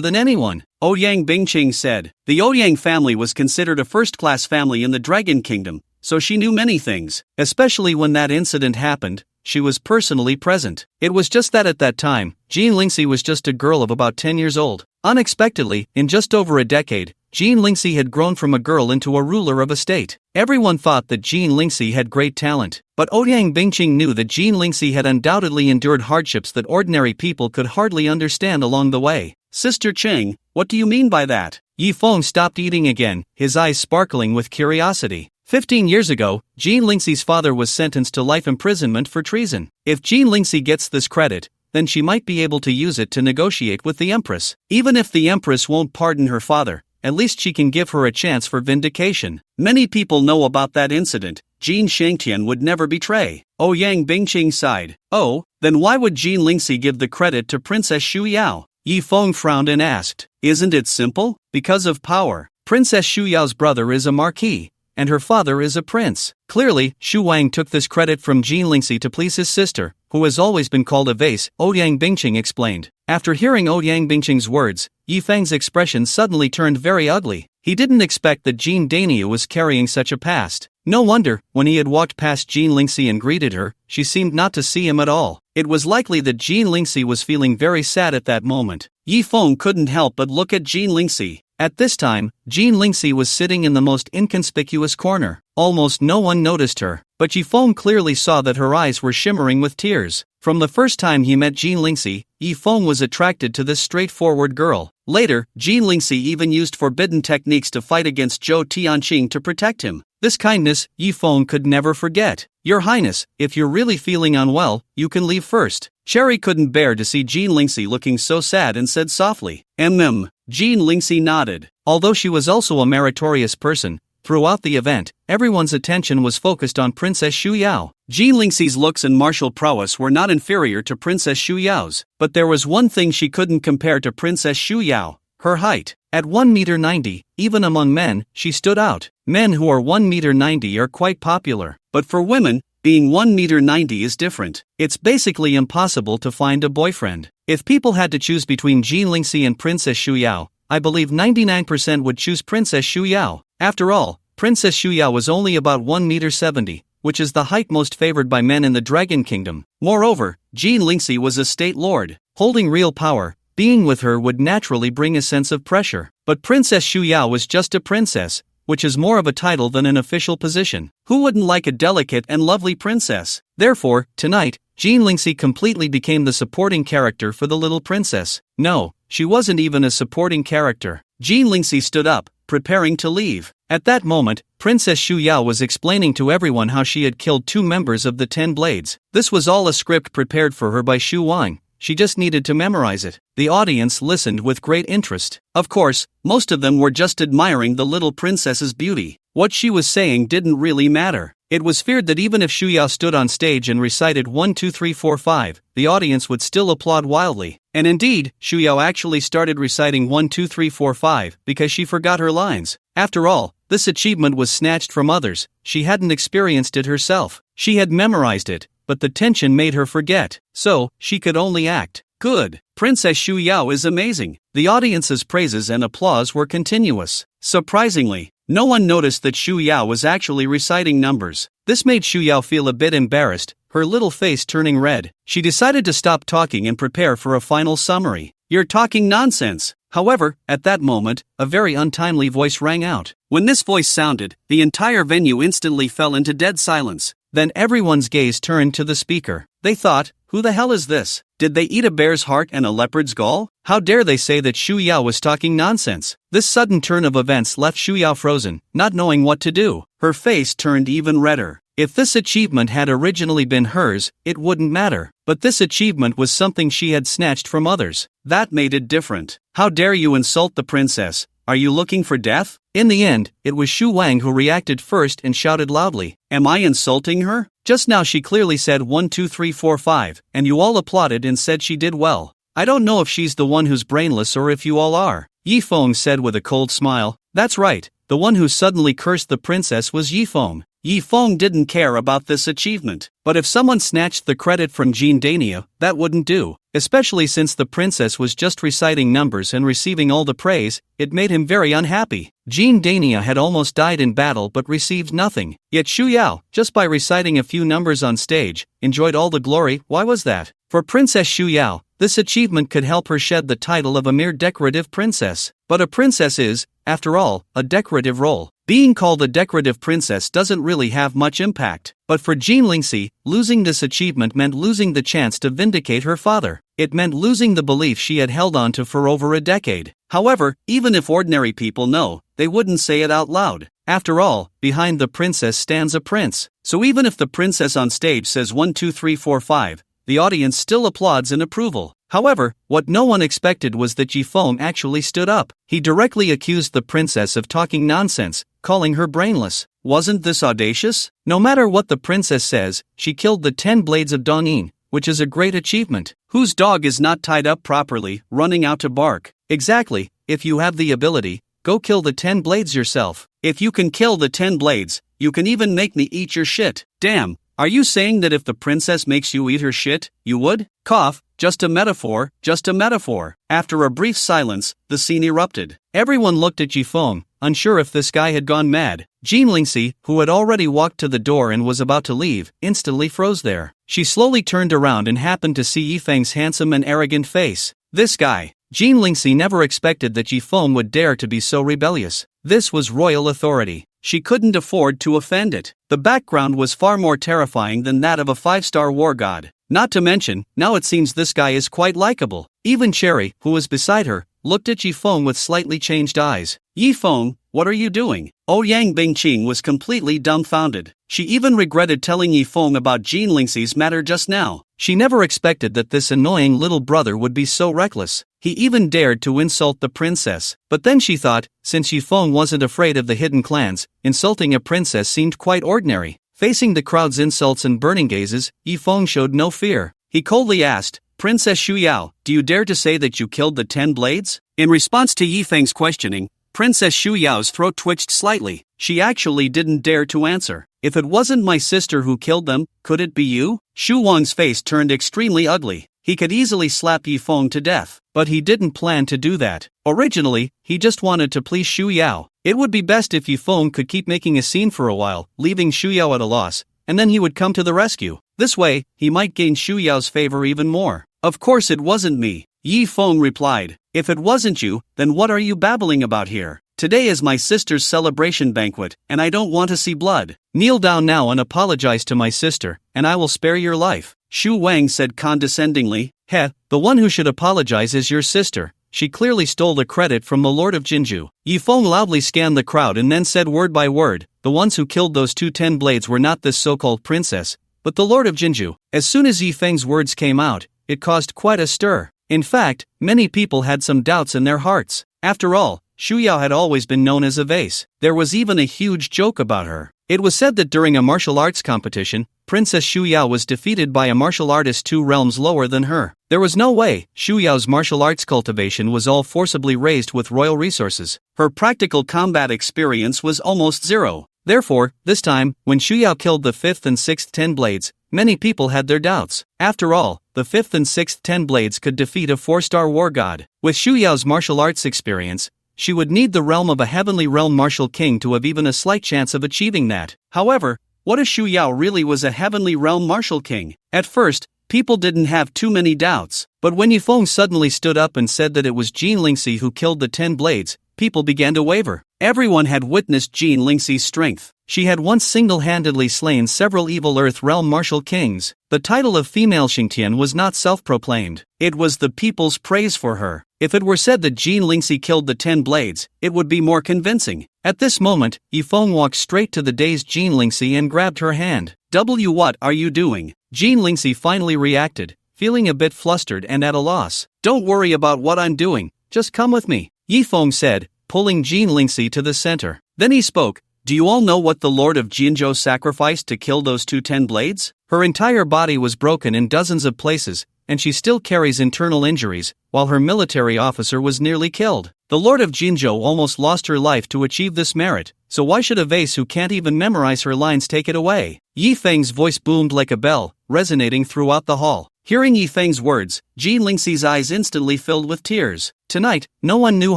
than anyone, Ouyang Bingqing said. The Ouyang family was considered a first-class family in the Dragon Kingdom, so she knew many things. Especially when that incident happened, she was personally present. It was just that at that time, Jean Lingxi was just a girl of about 10 years old. Unexpectedly, in just over a decade, Jean Lingxi had grown from a girl into a ruler of a state. Everyone thought that Jean Lingxi had great talent, but Ouyang Bingqing knew that Jean Lingxi had undoubtedly endured hardships that ordinary people could hardly understand along the way. Sister Cheng, what do you mean by that? Yi Feng stopped eating again, his eyes sparkling with curiosity. 15 years ago, Jean Lingxi's father was sentenced to life imprisonment for treason. If Jean Lingxi gets this credit, then she might be able to use it to negotiate with the Empress. Even if the Empress won't pardon her father, at least she can give her a chance for vindication. Many people know about that incident. Jean Shengtian would never betray. Ouyang Bingqing sighed. Oh, then why would Jean Lingxi give the credit to Princess Xu Yao? Yi Feng frowned and asked. Isn't it simple? Because of power. Princess Xu Yao's brother is a marquis, and her father is a prince. Clearly, Xu Wang took this credit from Jean Lingxi to please his sister, who has always been called a vase, Ouyang Bingqing explained. After hearing Ouyang Bingqing's words, Yi Feng's expression suddenly turned very ugly. He didn't expect that Jean Dania was carrying such a past. No wonder, when he had walked past Jean Lingxi and greeted her, she seemed not to see him at all. It was likely that Jean Lingxi was feeling very sad at that moment. Yi Feng couldn't help but look at Jean Lingxi. At this time, Jean Lingxi was sitting in the most inconspicuous corner. Almost no one noticed her, but Yi Feng clearly saw that her eyes were shimmering with tears. From the first time he met Jean Lingxi, Yi Feng was attracted to this straightforward girl. Later, Jean Lingxi even used forbidden techniques to fight against Zhou Tianqing to protect him. This kindness, Yi Feng could never forget. Your Highness, if you're really feeling unwell, you can leave first. Cherry couldn't bear to see Jean Lingxi looking so sad and said softly. Jean Lingxi nodded. Although she was also a meritorious person, throughout the event, everyone's attention was focused on Princess Xu Yao. Jean Lingxi's looks and martial prowess were not inferior to Princess Xu Yao's, but there was one thing she couldn't compare to Princess Xu Yao: her height. At 1.90 m, even among men, she stood out. Men who are 1.90 m are quite popular, but for women, being 1.90 m is different. It's basically impossible to find a boyfriend. If people had to choose between Jean Lingxi and Princess Xu Yao, I believe 99% would choose Princess Xu Yao. After all, Princess Xu Yao was only about 1.70 m, which is the height most favored by men in the Dragon Kingdom. Moreover, Jean Lingxi was a state lord, holding real power. Being with her would naturally bring a sense of pressure. But Princess Xu Yao was just a princess, which is more of a title than an official position. Who wouldn't like a delicate and lovely princess? Therefore, tonight, Jean Lingxi completely became the supporting character for the little princess. No, she wasn't even a supporting character. Jean Lingxi stood up, preparing to leave. At that moment, Princess Xu Yao was explaining to everyone how she had killed 2 members of the 10 Blades. This was all a script prepared for her by Xu Wang. She just needed to memorize it. The audience listened with great interest. Of course, most of them were just admiring the little princess's beauty. What she was saying didn't really matter. It was feared that even if Xu Yao stood on stage and recited 1 2 3 4 5, the audience would still applaud wildly. And indeed, Xu Yao actually started reciting 1 2 3 4 5 because she forgot her lines. After all, this achievement was snatched from others. She hadn't experienced it herself. She had memorized it, but the tension made her forget, so she could only act. Good. Princess Xu Yao is amazing. The audience's praises and applause were continuous. Surprisingly, no one noticed that Xu Yao was actually reciting numbers. This made Xu Yao feel a bit embarrassed, her little face turning red. She decided to stop talking and prepare for a final summary. You're talking nonsense. However, at that moment, a very untimely voice rang out. When this voice sounded, the entire venue instantly fell into dead silence. Then everyone's gaze turned to the speaker. They thought, who the hell is this? Did they eat a bear's heart and a leopard's gall? How dare they say that Xu Yao was talking nonsense? This sudden turn of events left Xu Yao frozen, not knowing what to do. Her face turned even redder. If this achievement had originally been hers, it wouldn't matter. But this achievement was something she had snatched from others. That made it different. How dare you insult the princess? Are you looking for death? In the end, it was Xu Wang who reacted first and shouted loudly. Am I insulting her? Just now she clearly said 1 2 3 4 5, and you all applauded and said she did well. I don't know if she's the one who's brainless or if you all are. Yi Feng said with a cold smile. That's right, the one who suddenly cursed the princess was Yi Feng. Yi Feng didn't care about this achievement, but if someone snatched the credit from Jean Dania, that wouldn't do, especially since the princess was just reciting numbers and receiving all the praise. It made him very unhappy. Jean Dania had almost died in battle but received nothing, yet Shu Yao, just by reciting a few numbers on stage, enjoyed all the glory. Why was that? For Princess Shu Yao, this achievement could help her shed the title of a mere decorative princess. But a princess is, after all, a decorative role. Being called a decorative princess doesn't really have much impact. But for Jean Lingxi, losing this achievement meant losing the chance to vindicate her father. It meant losing the belief she had held on to for over a decade. However, even if ordinary people know, they wouldn't say it out loud. After all, behind the princess stands a prince. So even if the princess on stage says 1 2 3 4 5, the audience still applauds in approval. However, what no one expected was that Yi Feng actually stood up. He directly accused the princess of talking nonsense, calling her brainless. Wasn't this audacious? No matter what the princess says, she killed the 10 blades of Dongyin, which is a great achievement. Whose dog is not tied up properly, running out to bark? Exactly, if you have the ability, go kill the 10 blades yourself. If you can kill the 10 blades, you can even make me eat your shit. Damn, are you saying that if the princess makes you eat her shit, you would? Cough, just a metaphor, just a metaphor. After a brief silence, the scene erupted. Everyone looked at Yi Feng, unsure if this guy had gone mad. Jean Lingxi, who had already walked to the door and was about to leave, instantly froze there. She slowly turned around and happened to see Yi Feng's handsome and arrogant face. This guy. Jean Lingxi never expected that Yi Feng would dare to be so rebellious. This was royal authority. She couldn't afford to offend it. The background was far more terrifying than that of a 5-star war god. Not to mention, now it seems this guy is quite likable. Even Cherry, who was beside her, looked at Yi Feng with slightly changed eyes. Yi Feng, what are you doing? Ouyang Bingqing was completely dumbfounded. She even regretted telling Yi Feng about Jean Lingxi's matter just now. She never expected that this annoying little brother would be so reckless. He even dared to insult the princess. But then she thought, since Yi Feng wasn't afraid of the hidden clans, insulting a princess seemed quite ordinary. Facing the crowd's insults and burning gazes, Yi Feng showed no fear. He coldly asked, Princess Shu Yao, do you dare to say that you killed the 10 blades? In response to Yi Feng's questioning, Princess Shu Yao's throat twitched slightly. She actually didn't dare to answer. If it wasn't my sister who killed them, could it be you? Shu Wang's face turned extremely ugly. He could easily slap Yi Feng to death, but he didn't plan to do that. Originally, he just wanted to please Shu Yao. It would be best if Yi Feng could keep making a scene for a while, leaving Shu Yao at a loss, and then he would come to the rescue. This way, he might gain Shu Yao's favor even more. Of course it wasn't me, Yi Feng replied. If it wasn't you, then what are you babbling about here? Today is my sister's celebration banquet, and I don't want to see blood. Kneel down now and apologize to my sister, and I will spare your life. Shu Wang said condescendingly. Heh, the one who should apologize is your sister. She clearly stole the credit from the Lord of Jinju. Yi Feng loudly scanned the crowd and then said word by word, the ones who killed those 10 blades were not this so-called princess, but the Lord of Jinju. As soon as Yi Feng's words came out, it caused quite a stir. In fact, many people had some doubts in their hearts. After all, Shu Yao had always been known as a vase. There was even a huge joke about her. It was said that during a martial arts competition, Princess Shu Yao was defeated by a martial artist 2 realms lower than her. There was no way. Shu Yao's martial arts cultivation was all forcibly raised with royal resources. Her practical combat experience was almost zero. Therefore, this time, when Shu Yao killed the 5th and 6th 10 blades, many people had their doubts. After all, the 5th and 6th 10 blades could defeat a 4-star war god. With Shu Yao's martial arts experience, she would need the realm of a heavenly realm martial king to have even a slight chance of achieving that. However, what if Shu Yao really was a heavenly realm martial king? At first, people didn't have too many doubts. But when Yi Feng suddenly stood up and said that it was Jean Lingxi who killed the 10 blades, people began to waver. Everyone had witnessed Jean Lingxi's strength. She had once single-handedly slain several evil Earth Realm martial kings. The title of female Xingtian was not self-proclaimed. It was the people's praise for her. If it were said that Jean Lingxi killed the 10 blades, it would be more convincing. At this moment, Yi Feng walked straight to the dazed Jean Lingxi and grabbed her hand. What are you doing? Jean Lingxi finally reacted, feeling a bit flustered and at a loss. Don't worry about what I'm doing, just come with me, Yi Feng said, pulling Jean Lingxi to the center. Then he spoke. Do you all know what the Lord of Jinzhou sacrificed to kill those 10 blades? Her entire body was broken in dozens of places, and she still carries internal injuries, while her military officer was nearly killed. The Lord of Jinzhou almost lost her life to achieve this merit, so why should a vase who can't even memorize her lines take it away? Yi Feng's voice boomed like a bell, resonating throughout the hall. Hearing Yi Feng's words, Jin Lingxi's eyes instantly filled with tears. Tonight, no one knew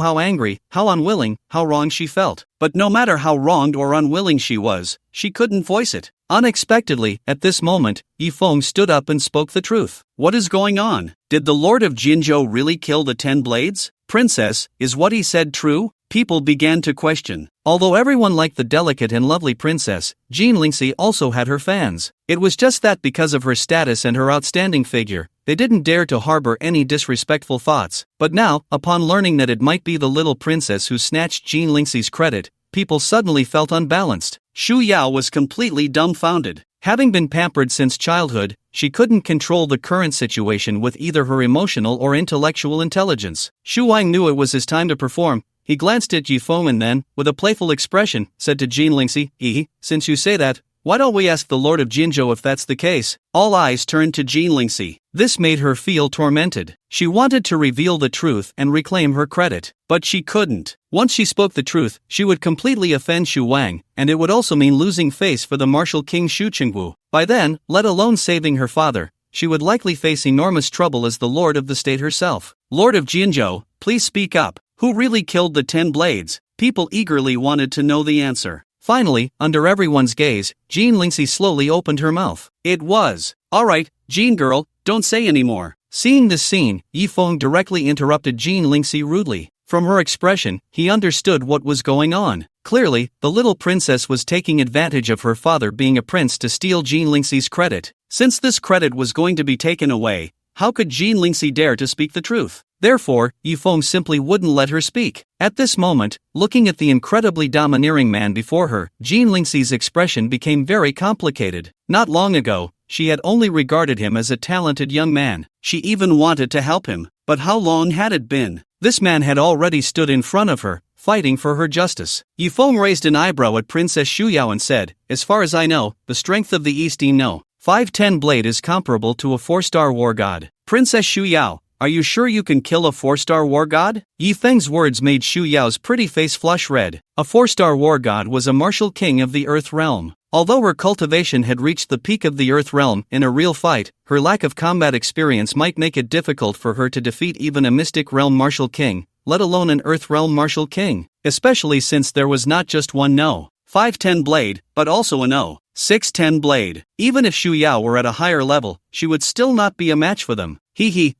how angry, how unwilling, how wrong she felt. But no matter how wronged or unwilling she was, she couldn't voice it. Unexpectedly, at this moment, Yi Feng stood up and spoke the truth. What is going on? Did the Lord of Jinzhou really kill the 10 blades? Princess, is what he said true? People began to question. Although everyone liked the delicate and lovely princess, Jin Lingxi also had her fans. It was just that because of her status and her outstanding figure, they didn't dare to harbor any disrespectful thoughts. But now, upon learning that it might be the little princess who snatched Jin Lingxi's credit, people suddenly felt unbalanced. Shu Yao was completely dumbfounded. Having been pampered since childhood, she couldn't control the current situation with either her emotional or intellectual intelligence. Shu Wang knew it was his time to perform. He glanced at Yi Feng and then, with a playful expression, said to Jin Lingxi, since you say that, why don't we ask the Lord of Jinzhou if that's the case? All eyes turned to Jin Lingxi. This made her feel tormented. She wanted to reveal the truth and reclaim her credit, but she couldn't. Once she spoke the truth, she would completely offend Shu Wang, and it would also mean losing face for the martial king Shu Qingwu. By then, let alone saving her father, she would likely face enormous trouble as the lord of the state herself. Lord of Jinzhou, please speak up. Who really killed the 10 blades? People eagerly wanted to know the answer. Finally, under everyone's gaze, Jin Lingxi slowly opened her mouth. It was. Alright, Jin girl, don't say anymore. Seeing this scene, Yi Feng directly interrupted Jin Lingxi rudely. From her expression, he understood what was going on. Clearly, the little princess was taking advantage of her father being a prince to steal Jin Lingxi's credit. Since this credit was going to be taken away, how could Jin Lingxi dare to speak the truth? Therefore, Yi Feng simply wouldn't let her speak. At this moment, looking at the incredibly domineering man before her, Jin Lingxi's expression became very complicated. Not long ago, she had only regarded him as a talented young man. She even wanted to help him. But how long had it been? This man had already stood in front of her, fighting for her justice. Yi Feng raised an eyebrow at Princess Shu Yao and said, as far as I know, the strength of the Eastine No. 510 blade is comparable to a 4-star war god. Princess Shu Yao, are you sure you can kill a 4-star war god? Yi Feng's words made Shu Yao's pretty face flush red. A 4-star war god was a martial king of the Earth realm. Although her cultivation had reached the peak of the Earth realm in a real fight, her lack of combat experience might make it difficult for her to defeat even a mystic realm martial king, let alone an Earth realm martial king. Especially since there was not just one No. 510 blade, but also a No. 610 blade. Even if Shu Yao were at a higher level, she would still not be a match for them.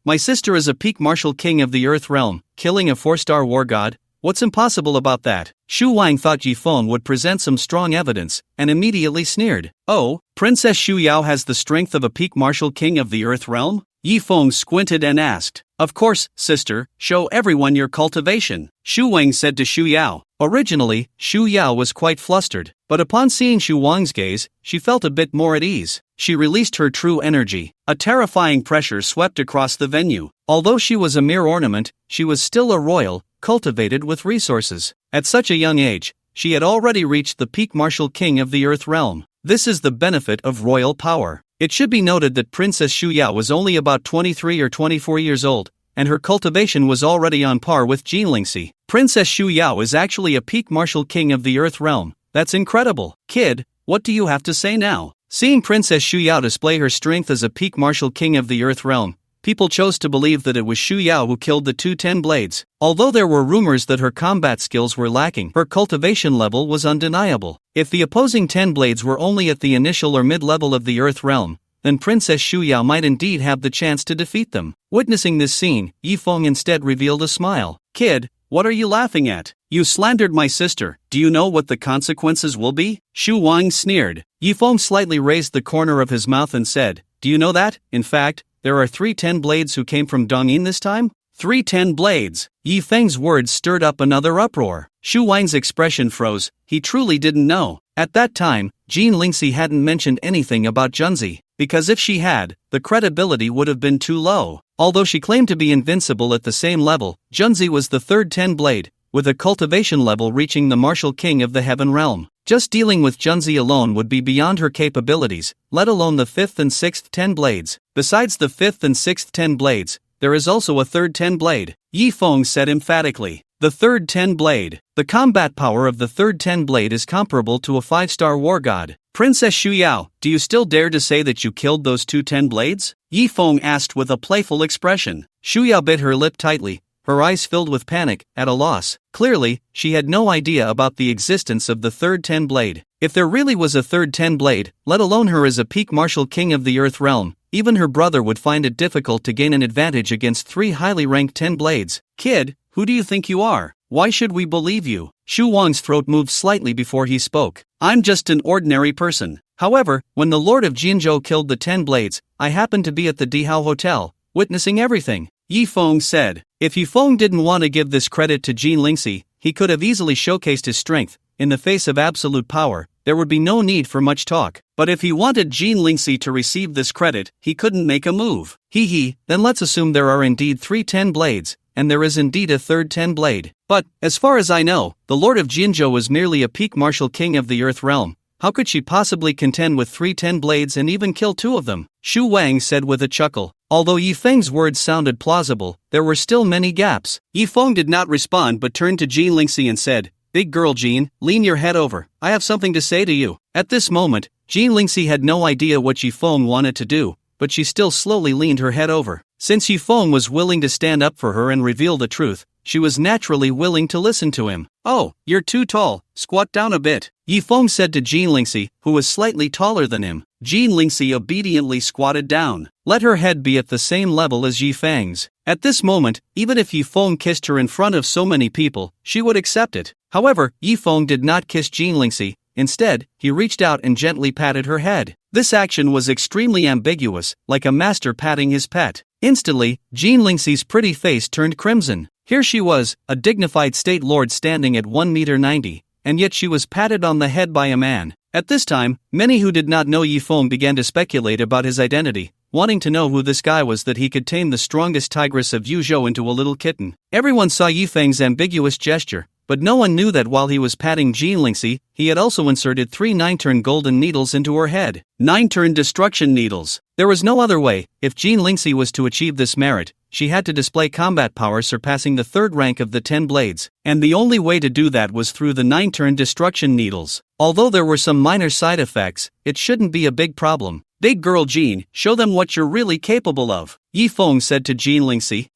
My sister is a peak martial king of the Earth realm, killing a 4-star war god. What's impossible about that? Shu Wang thought Yi Feng would present some strong evidence, and immediately sneered. Oh, Princess Shu Yao has the strength of a peak martial king of the Earth realm? Yi Feng squinted and asked. Of course, sister, show everyone your cultivation. Shu Wang said to Shu Yao. Originally, Shu Yao was quite flustered, but upon seeing Shu Wang's gaze, she felt a bit more at ease. She released her true energy. A terrifying pressure swept across the venue. Although she was a mere ornament, she was still a royal, cultivated with resources. At such a young age, she had already reached the peak martial king of the Earth realm. This is the benefit of royal power. It should be noted that Princess Shu Yao was only about 23 or 24 years old, and her cultivation was already on par with Jin Lingxi. Princess Shu Yao is actually a peak martial king of the Earth realm. That's incredible. Kid, what do you have to say now? Seeing Princess Shu Yao display her strength as a peak martial king of the Earth realm, people chose to believe that it was Shu Yao who killed the 210 blades. Although there were rumors that her combat skills were lacking, her cultivation level was undeniable. If the opposing 10 blades were only at the initial or mid-level of the Earth realm, then Princess Shu Yao might indeed have the chance to defeat them. Witnessing this scene, Yi Feng instead revealed a smile. Kid, what are you laughing at? You slandered my sister. Do you know what the consequences will be? Shu Wang sneered. Yi Feng slightly raised the corner of his mouth and said, do you know that, in fact, there are 310 blades who came from Dongyin this time? 310 blades. Yi Feng's words stirred up another uproar. Shu Wang's expression froze. He truly didn't know. At that time, Jin Lingxi hadn't mentioned anything about Junzi, because if she had, the credibility would have been too low. Although she claimed to be invincible at the same level, Junzi was the third 10 blade, with a cultivation level reaching the martial king of the heaven realm. Just dealing with Junzi alone would be beyond her capabilities, let alone the 5th and 6th 10 blades. Besides the 5th and 6th 10 blades, there is also a 3rd 10 blade, Yi Feng said emphatically. The 3rd 10 blade. The combat power of the 3rd 10 blade is comparable to a 5-star war god. Princess Shu Yao, do you still dare to say that you killed those 2 10 blades? Yi Feng asked with a playful expression. Shu Yao bit her lip tightly, her eyes filled with panic, at a loss. Clearly, she had no idea about the existence of the 3rd 10 blade. If there really was a 3rd 10 blade, let alone her as a peak martial king of the Earth realm, even her brother would find it difficult to gain an advantage against 3 highly ranked 10 blades. Kid, who do you think you are? Why should we believe you? Shu Wang's throat moved slightly before he spoke. I'm just an ordinary person. However, when the Lord of Jinzhou killed the 10 blades, I happened to be at the Dihao Hotel, witnessing everything. Yi Feng said. If Yi Feng didn't want to give this credit to Jin Lingxi, he could have easily showcased his strength. In the face of absolute power, there would be no need for much talk. But if he wanted Jin Lingxi to receive this credit, he couldn't make a move. Then let's assume there are indeed 3 10 blades, and there is indeed a 3rd 10 blade. But, as far as I know, the Lord of Jinzhou was merely a peak martial king of the Earth realm. How could she possibly contend with 3 10 blades and even kill 2 of them? Shu Wang said with a chuckle. Although Yi Feng's words sounded plausible, there were still many gaps. Yi Feng did not respond but turned to Jin Lingxi and said, Big girl Jin, lean your head over. I have something to say to you. At this moment, Jin Lingxi had no idea what Yi Feng wanted to do, but she still slowly leaned her head over. Since Yi Feng was willing to stand up for her and reveal the truth, she was naturally willing to listen to him. Oh, you're too tall, squat down a bit, Yi Feng said to Jin Lingxi, who was slightly taller than him. Jin Lingxi obediently squatted down. Let her head be at the same level as Yi Feng's. At this moment, even if Yi Feng kissed her in front of so many people, she would accept it. However, Yi Feng did not kiss Jin Lingxi. Instead, he reached out and gently patted her head. This action was extremely ambiguous, like a master patting his pet. Instantly, Jin Lingxi's pretty face turned crimson. Here she was, a dignified state lord standing at 1.90 meters, and yet she was patted on the head by a man. At this time, many who did not know Yi Feng began to speculate about his identity, wanting to know who this guy was that he could tame the strongest tigress of Yuzhou into a little kitten. Everyone saw Yi Feng's ambiguous gesture, but no one knew that while he was patting Jin Lingxi, he had also inserted 3 9-turn golden needles into her head. 9-turn destruction needles. There was no other way. If Jin Lingxi was to achieve this merit, she had to display combat power surpassing the 3rd rank of the 10 blades, and the only way to do that was through the 9-turn destruction needles. Although there were some minor side effects, it shouldn't be a big problem. Big girl Jin, show them what you're really capable of, Yi Feng said to Jin Lingxi.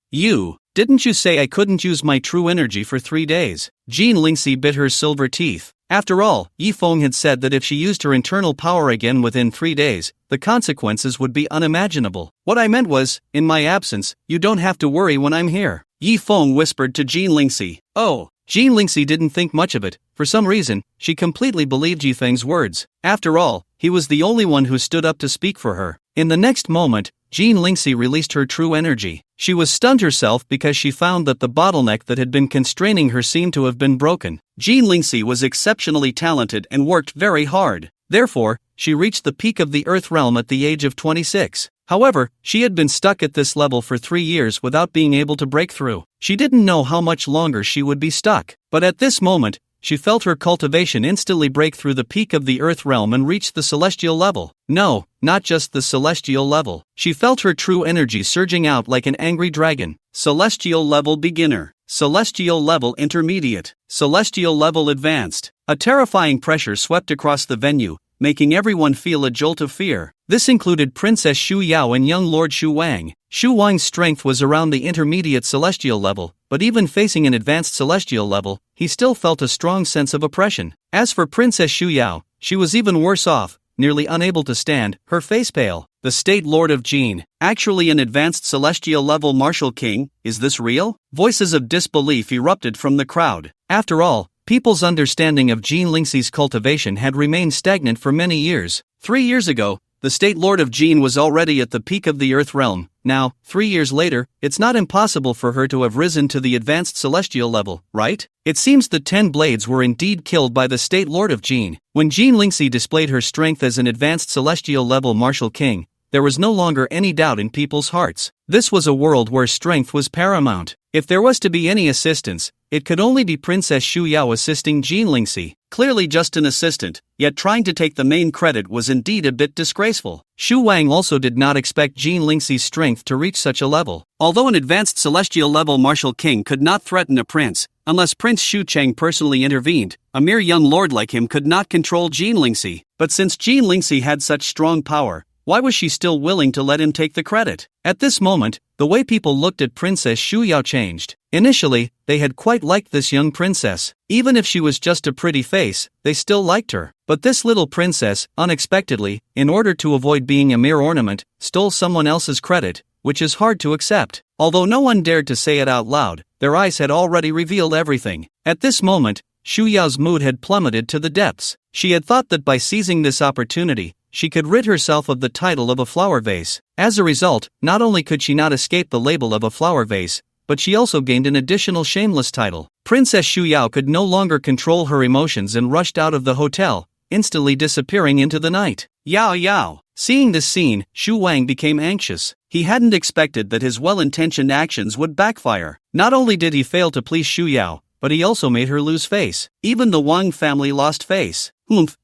Didn't you say I couldn't use my true energy for 3 days? Jin Lingxi bit her silver teeth. After all, Yi Feng had said that if she used her internal power again within 3 days, the consequences would be unimaginable. What I meant was, in my absence, you don't have to worry when I'm here, Yi Feng whispered to Jin Lingxi. Oh. Jin Lingxi didn't think much of it. For some reason, she completely believed Yi Feng's words. After all, he was the only one who stood up to speak for her. In the next moment, Jin Lingxi released her true energy. She was stunned herself because she found that the bottleneck that had been constraining her seemed to have been broken. Jin Lingxi was exceptionally talented and worked very hard. Therefore, she reached the peak of the Earth realm at the age of 26. However, she had been stuck at this level for 3 years without being able to break through. She didn't know how much longer she would be stuck. But at this moment, she felt her cultivation instantly break through the peak of the Earth realm and reach the celestial level. No, not just the celestial level. She felt her true energy surging out like an angry dragon. Celestial level beginner. Celestial level intermediate. Celestial level advanced. A terrifying pressure swept across the venue, making everyone feel a jolt of fear. This included Princess Shu Yao and young Lord Shu Wang. Shu Wang's strength was around the intermediate celestial level, but even facing an advanced celestial level, he still felt a strong sense of oppression. As for Princess Shu Yao, she was even worse off, nearly unable to stand, her face pale. The State Lord of Jin, actually an advanced celestial level martial king, is this real? Voices of disbelief erupted from the crowd. After all, people's understanding of Jin Lingxi's cultivation had remained stagnant for many years. 3 years ago, the State Lord of Jin was already at the peak of the Earth realm. Now, 3 years later, it's not impossible for her to have risen to the advanced celestial level, right? It seems the 10 blades were indeed killed by the State Lord of Jin. When Jin Lingxi displayed her strength as an advanced celestial level martial king, there was no longer any doubt in people's hearts. This was a world where strength was paramount. If there was to be any assistance, it could only be Princess Shu Yao assisting Jin Lingxi. clearly just an assistant, yet trying to take the main credit was indeed a bit disgraceful. Xu Wang also did not expect Jean Lingxi's strength to reach such a level. Although an advanced celestial level martial king could not threaten a prince, unless Prince Xu Cheng personally intervened, a mere young lord like him could not control Jean Lingxi. But since Jean Lingxi had such strong power, why was she still willing to let him take the credit? At this moment, the way people looked at Princess Xu Yao changed. Initially, they had quite liked this young princess. Even if she was just a pretty face, they still liked her. But this little princess, unexpectedly, in order to avoid being a mere ornament, stole someone else's credit, which is hard to accept. Although no one dared to say it out loud, their eyes had already revealed everything. At this moment, Xu Yao's mood had plummeted to the depths. She had thought that by seizing this opportunity, she could rid herself of the title of a flower vase. As a result, not only could she not escape the label of a flower vase, but she also gained an additional shameless title. Princess Xu Yao could no longer control her emotions and rushed out of the hotel, instantly disappearing into the night. Yao Yao. Seeing this scene, Xu Wang became anxious. He hadn't expected that his well-intentioned actions would backfire. Not only did he fail to please Xu Yao, but he also made her lose face. Even the Wang family lost face.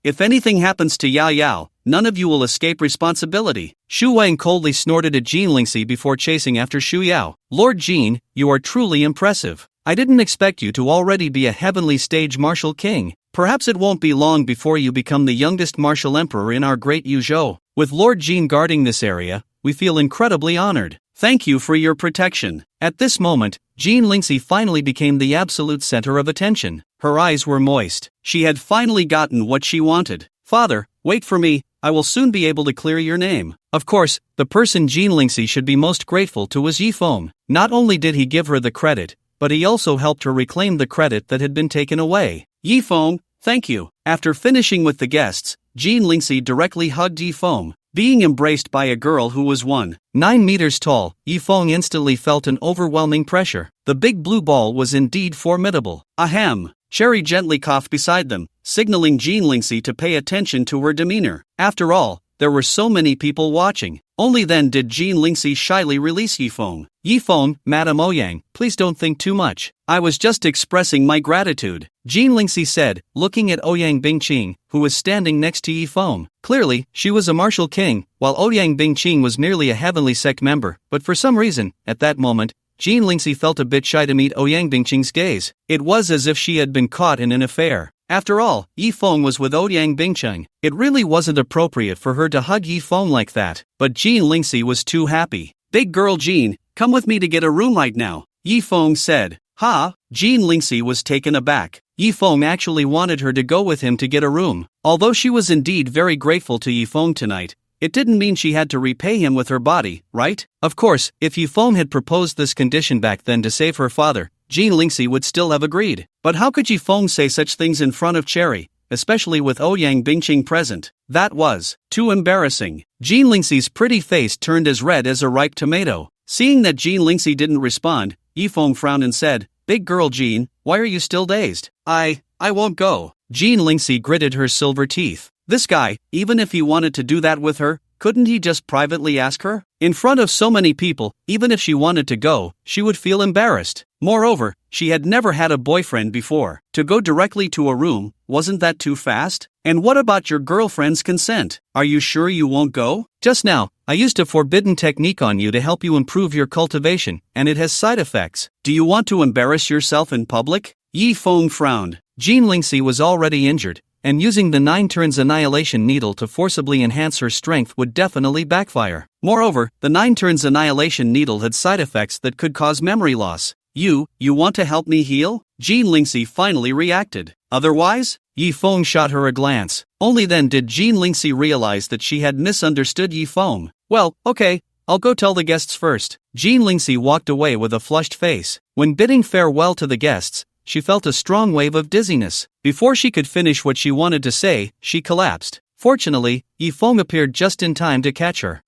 If anything happens to Yao Yao, none of you will escape responsibility. Xu Wang coldly snorted at Jean Lingxi before chasing after Xu Yao. Lord Jean, you are truly impressive. I didn't expect you to already be a heavenly stage martial king. Perhaps it won't be long before you become the youngest martial emperor in our great Yuzhou. With Lord Jean guarding this area, we feel incredibly honored. Thank you for your protection. At this moment, Jean Lingxi finally became the absolute center of attention. Her eyes were moist. She had finally gotten what she wanted. Father, wait for me, I will soon be able to clear your name. Of course, the person Jean Lingxi should be most grateful to was Yifeng. Not only did he give her the credit, but he also helped her reclaim the credit that had been taken away. Yifeng, thank you. After finishing with the guests, Jean Lingxi directly hugged Yifeng. Being embraced by a girl who was 1.9 meters tall, Yifeng instantly felt an overwhelming pressure. The big blue ball was indeed formidable. Ahem. Cherry gently coughed beside them, signaling Jean Lingxi to pay attention to her demeanor. After all, there were so many people watching. Only then did Jean Lingxi shyly release Yifeng. Yifeng, Madame Ouyang, please don't think too much. I was just expressing my gratitude, Jean Lingxi said, looking at Ouyang Bingqing, who was standing next to Yifeng. Clearly, she was a martial king, while Ouyang Bingqing was merely a heavenly sect member, but for some reason, at that moment, Jean Lingxi felt a bit shy to meet Ouyang Bingqing's gaze. It was as if she had been caught in an affair. After all, Yifeng was with Ouyang Bingqing. It really wasn't appropriate for her to hug Yifeng like that, but Jean Lingxi was too happy. Big girl Jean, come with me to get a room right now, Yifeng said. Ha! Jean Lingxi was taken aback. Yifeng actually wanted her to go with him to get a room. Although she was indeed very grateful to Yifeng tonight, it didn't mean she had to repay him with her body, right? Of course, if Yifeng had proposed this condition back then to save her father, Jean Lingxi would still have agreed. But how could Yifeng say such things in front of Cherry, especially with Ouyang Bingqing present? That was too embarrassing. Jean Lingxi's pretty face turned as red as a ripe tomato. Seeing that Jean Lingxi didn't respond, Yifeng frowned and said, Big girl Jean, why are you still dazed? I won't go. Jean Lingxi gritted her silver teeth. This guy, even if he wanted to do that with her, couldn't he just privately ask her? In front of so many people, even if she wanted to go, she would feel embarrassed. Moreover, she had never had a boyfriend before. To go directly to a room, wasn't that too fast? And what about your girlfriend's consent? Are you sure you won't go? Just now, I used a forbidden technique on you to help you improve your cultivation, and it has side effects. Do you want to embarrass yourself in public? Yifeng frowned. Jean Lingxi was already injured, and using the 9 turns annihilation needle to forcibly enhance her strength would definitely backfire. Moreover, the 9 turns annihilation needle had side effects that could cause memory loss. You want to help me heal? Jean Lingxi finally reacted. Otherwise? Yifeng shot her a glance. Only then did Jean Lingxi realize that she had misunderstood Yifeng. Well, okay, I'll go tell the guests first. Jean Lingxi walked away with a flushed face. When bidding farewell to the guests, she felt a strong wave of dizziness. Before she could finish what she wanted to say, she collapsed. Fortunately, Yifeng appeared just in time to catch her.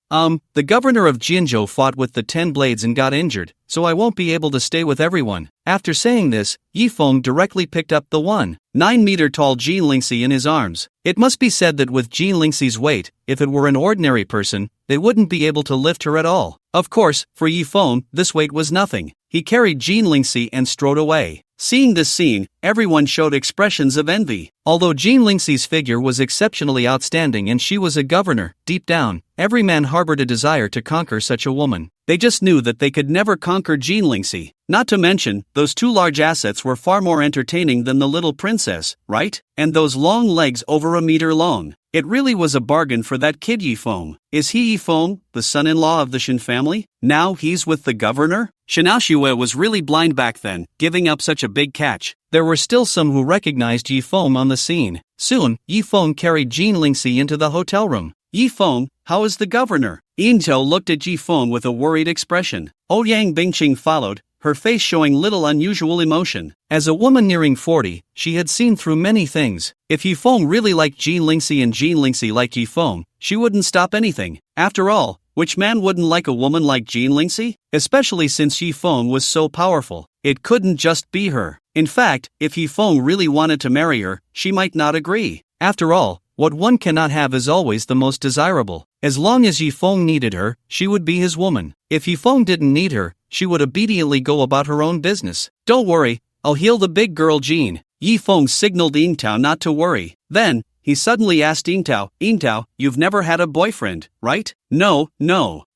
The governor of Jinzhou fought with the 10 blades and got injured, so I won't be able to stay with everyone. After saying this, Yifeng directly picked up the 1.9 meter tall Jean Lingxi in his arms. It must be said that with Jean Lingxi's weight, if it were an ordinary person, they wouldn't be able to lift her at all. Of course, for Yifeng, this weight was nothing. He carried Jean Lingxi and strode away. Seeing this scene, everyone showed expressions of envy. Although Jean Lingxi's figure was exceptionally outstanding and she was a governor, deep down, every man harbored a desire to conquer such a woman. They just knew that they could never conquer Jean Lingxi. Not to mention, those two large assets were far more entertaining than the little princess, right? And those long legs over a meter long. It really was a bargain for that kid Yifeng. Is he Yifeng, the son-in-law of the Shen family? Now he's with the governor? Shinaoxue was really blind back then, giving up such a big catch. There were still some who recognized Yifeng on the scene. Soon, Yifeng carried Jean Lingxi into the hotel room. Yifeng, how is the governor? Yinzhou looked at Yifeng with a worried expression. Ouyang Bingqing followed, her face showing little unusual emotion. As a woman nearing 40, she had seen through many things. If Yifeng really liked Jean Lingxi and Jean Lingxi liked Yifeng, she wouldn't stop anything. After all, which man wouldn't like a woman like Jean Lingxi? Especially since Yifeng was so powerful. It couldn't just be her. In fact, if Yifeng really wanted to marry her, she might not agree. After all, what one cannot have is always the most desirable. As long as Yifeng needed her, she would be his woman. If Yifeng didn't need her, she would obediently go about her own business. Don't worry, I'll heal the big girl Jean. Yifeng signaled Yingtao not to worry. Then, he suddenly asked Yingtao, you've never had a boyfriend, right? No.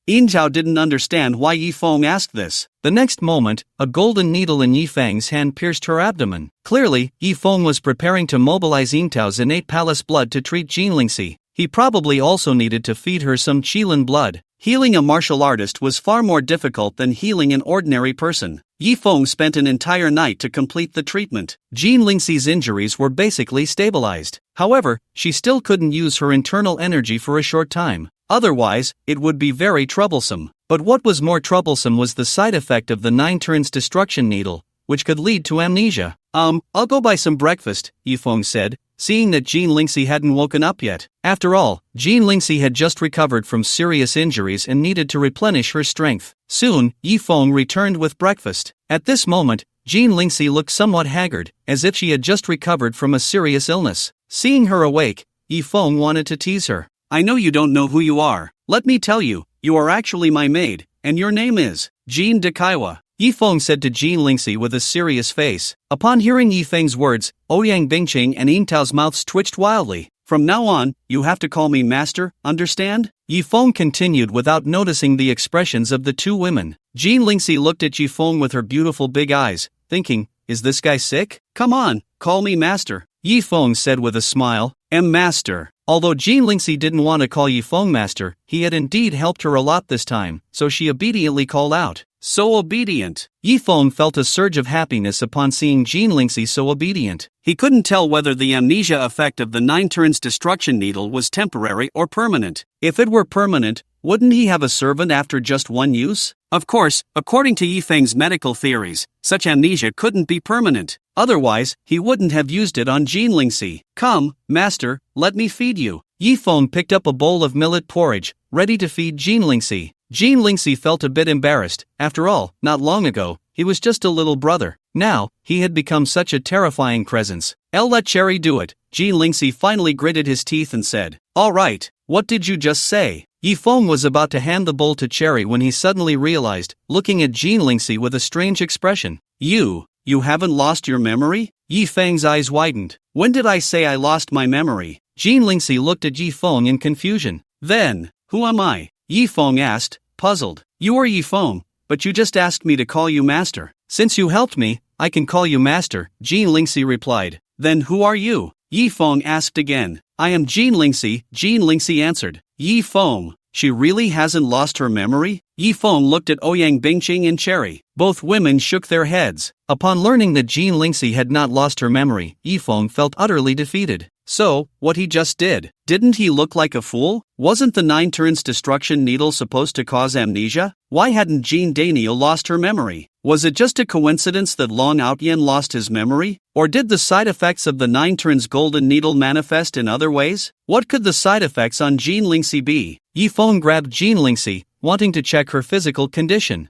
Yingtao didn't understand why Yifeng asked this. The next moment, a golden needle in Yifeng's hand pierced her abdomen. Clearly, Yifeng was preparing to mobilize Yingtao's innate palace blood to treat Jean Lingxi. He probably also needed to feed her some Qilin blood. Healing a martial artist was far more difficult than healing an ordinary person. Yifeng spent an entire night to complete the treatment. Jean Lingxi's injuries were basically stabilized. However, she still couldn't use her internal energy for a short time. Otherwise, it would be very troublesome. But what was more troublesome was the side effect of the 9 turns destruction needle, which could lead to amnesia. I'll go buy some breakfast, Yifeng said, seeing that Jean Lingxi hadn't woken up yet. After all, Jean Lingxi had just recovered from serious injuries and needed to replenish her strength. Soon, Yifeng returned with breakfast. At this moment, Jean Lingxi looked somewhat haggard, as if she had just recovered from a serious illness. Seeing her awake, Yifeng wanted to tease her. I know you don't know who you are. Let me tell you, you are actually my maid, and your name is Jean de Kaiwa. Yifeng said to Jean Lingxi with a serious face. Upon hearing Yifeng's words, Ouyang Bingqing and Yingtao's mouths twitched wildly. From now on, you have to call me master, understand? Yifeng continued without noticing the expressions of the two women. Jean Lingxi looked at Yifeng with her beautiful big eyes, thinking, is this guy sick? Come on, call me master. Yifeng said with a smile, master. Although Jean Lingxi didn't want to call Yifeng master, he had indeed helped her a lot this time, so she obediently called out. So obedient. Yifeng felt a surge of happiness upon seeing Jean Lingxi so obedient. He couldn't tell whether the amnesia effect of the 9 turns destruction needle was temporary or permanent. If it were permanent, wouldn't he have a servant after just one use? Of course, according to Yifeng's medical theories, such amnesia couldn't be permanent. Otherwise, he wouldn't have used it on Jean Lingxi. Come, master, let me feed you. Yifeng picked up a bowl of millet porridge, ready to feed Jean Lingxi. Jean Lingxi felt a bit embarrassed. After all, not long ago, he was just a little brother. Now, he had become such a terrifying presence. I'll let Cherry do it. Jean Lingxi finally gritted his teeth and said, all right, what did you just say? Yifeng was about to hand the bowl to Cherry when he suddenly realized, looking at Jean Lingxi with a strange expression. You haven't lost your memory? Yifeng's eyes widened. When did I say I lost my memory? Jean Lingxi looked at Yifeng in confusion. Then, who am I? Yifeng asked, puzzled. You are Yifeng, but you just asked me to call you master. Since you helped me, I can call you master, Jean Lingxi replied. Then who are you? Yifeng asked again. I am Jean Lingxi, Jean Lingxi answered. Yifeng, she really hasn't lost her memory? Yifeng looked at Ouyang Bingqing and Cherry. Both women shook their heads. Upon learning that Jean Lingxi had not lost her memory, Yifeng felt utterly defeated. So, what he just did, didn't he look like a fool? Wasn't the 9 turns destruction needle supposed to cause amnesia? Why hadn't Jean Daniel lost her memory? Was it just a coincidence that Long Outyen lost his memory? Or did the side effects of the 9 turns golden needle manifest in other ways? What could the side effects on Jean Lingxi be? Yifeng grabbed Jean Lingxi, wanting to check her physical condition.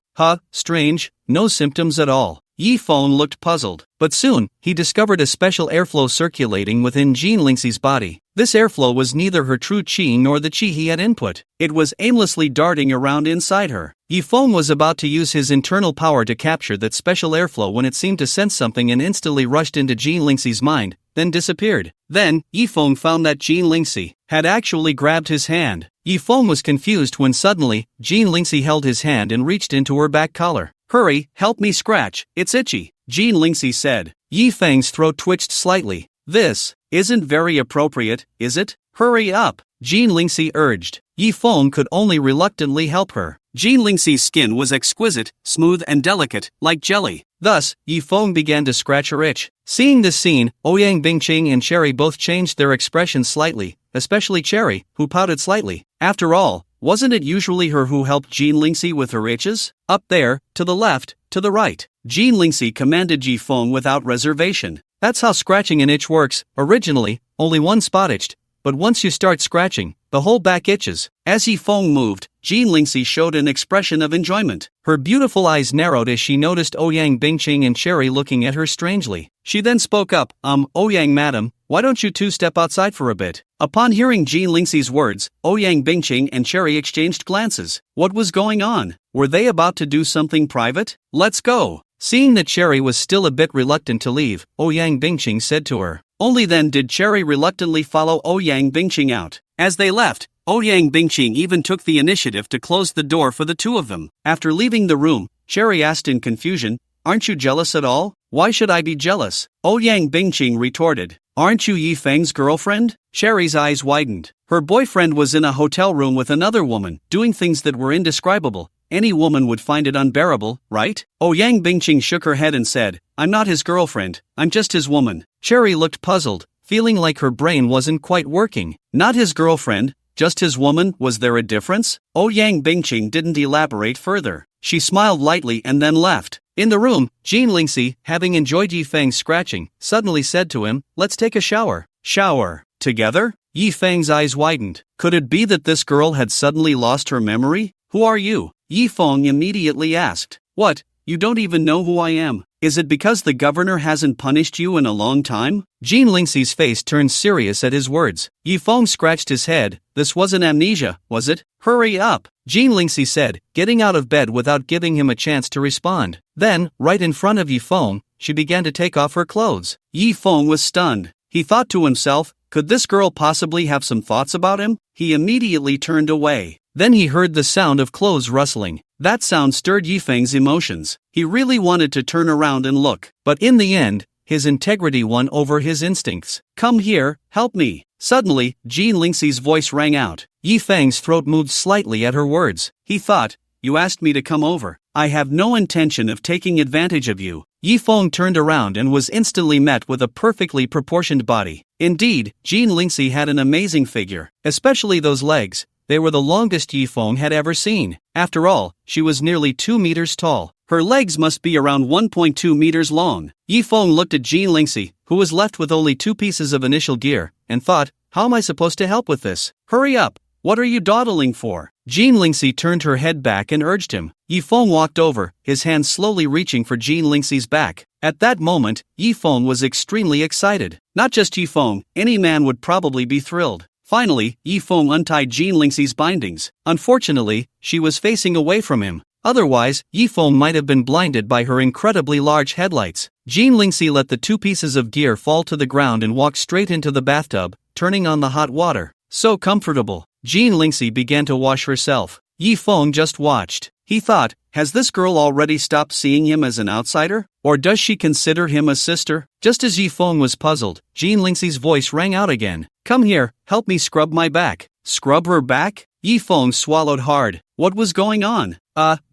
Strange, no symptoms at all. Yi Feng looked puzzled. But soon, he discovered a special airflow circulating within Jean Lingxi's body. This airflow was neither her true qi nor the qi he had input. It was aimlessly darting around inside her. Yi Feng was about to use his internal power to capture that special airflow when it seemed to sense something and instantly rushed into Jean Lingxi's mind, then disappeared. Then, Yi Feng found that Jean Lingxi had actually grabbed his hand. Yi Feng was confused when suddenly, Jean Lingxi held his hand and reached into her back collar. "Hurry, help me scratch, it's itchy," Jean Lingxi said. Yi Feng's throat twitched slightly. "This isn't very appropriate, is it? Hurry up," Jean Lingxi urged. Yi Feng could only reluctantly help her. Jean Lingxi's skin was exquisite, smooth and delicate, like jelly. Thus, Yi Feng began to scratch her itch. Seeing this scene, Ouyang Bingqing and Cherry both changed their expressions slightly, especially Cherry, who pouted slightly. After all, wasn't it usually her who helped Jean Lingxi with her itches? Up there, to the left, to the right. Jean Lingxi commanded Yi Feng without reservation. That's how scratching an itch works. Originally, only one spot itched, but once you start scratching, the whole back itches. As Yi Feng moved, Jean Lingxi showed an expression of enjoyment. Her beautiful eyes narrowed as she noticed Ouyang Bingqing and Cherry looking at her strangely. She then spoke up, Ouyang madam, why don't you two step outside for a bit?" Upon hearing Jean Lingxi's words, Ouyang Bingqing and Cherry exchanged glances. What was going on? Were they about to do something private? "Let's go." Seeing that Cherry was still a bit reluctant to leave, Ouyang Bingqing said to her. Only then did Cherry reluctantly follow Ouyang Bingqing out. As they left, Ouyang Bingqing even took the initiative to close the door for the two of them. After leaving the room, Cherry asked in confusion, "Aren't you jealous at all?" "Why should I be jealous?" Ouyang Bingqing retorted. "Aren't you Yi Feng's girlfriend?" Cherry's eyes widened. Her boyfriend was in a hotel room with another woman, doing things that were indescribable. Any woman would find it unbearable, right? Ouyang Bingqing shook her head and said, "I'm not his girlfriend, I'm just his woman." Cherry looked puzzled, feeling like her brain wasn't quite working. Not his girlfriend, just his woman, was there a difference? Ouyang Bingqing didn't elaborate further. She smiled lightly and then left. In the room, Jean Lingxi, having enjoyed Yi Feng's scratching, suddenly said to him, "Let's take a shower." "Shower? Together?" Yi Feng's eyes widened. Could it be that this girl had suddenly lost her memory? "Who are you?" Yi Feng immediately asked. "What, you don't even know who I am? Is it because the governor hasn't punished you in a long time?" Jean Lingxi's face turned serious at his words. Yi Feng scratched his head. "This wasn't amnesia, was it?" "Hurry up," Jean Lingxi said, getting out of bed without giving him a chance to respond. Then, right in front of Yi Feng, she began to take off her clothes. Yi Feng was stunned. He thought to himself, could this girl possibly have some thoughts about him? He immediately turned away. Then he heard the sound of clothes rustling. That sound stirred Yi Feng's emotions. He really wanted to turn around and look. But in the end, his integrity won over his instincts. "Come here, help me." Suddenly, Jean Lingxi's voice rang out. Yi Feng's throat moved slightly at her words. He thought, "You asked me to come over. I have no intention of taking advantage of you." Yi Feng turned around and was instantly met with a perfectly proportioned body. Indeed, Jean Lingxi had an amazing figure, especially those legs. They were the longest Yi Feng had ever seen. After all, she was nearly 2 meters tall. Her legs must be around 1.2 meters long. Yi Feng looked at Jean Lingxi, who was left with only 2 pieces of initial gear, and thought, how am I supposed to help with this? "Hurry up! What are you dawdling for?" Jean Lingxi turned her head back and urged him. Yi Feng walked over, his hand slowly reaching for Jean Lingxi's back. At that moment, Yi Feng was extremely excited. Not just Yi Feng, any man would probably be thrilled. Finally, Yi Feng untied Jean Lingxi's bindings. Unfortunately, she was facing away from him. Otherwise, Yi Feng might have been blinded by her incredibly large headlights. Jean Lingxi let the 2 pieces of gear fall to the ground and walked straight into the bathtub, turning on the hot water. So comfortable. Jean Lingxi began to wash herself. Yi Feng just watched. He thought, has this girl already stopped seeing him as an outsider? Or does she consider him a sister? Just as Yi Feng was puzzled, Jean Lingxi's voice rang out again. "Come here, help me scrub my back." Scrub her back? Yi Feng swallowed hard. What was going on?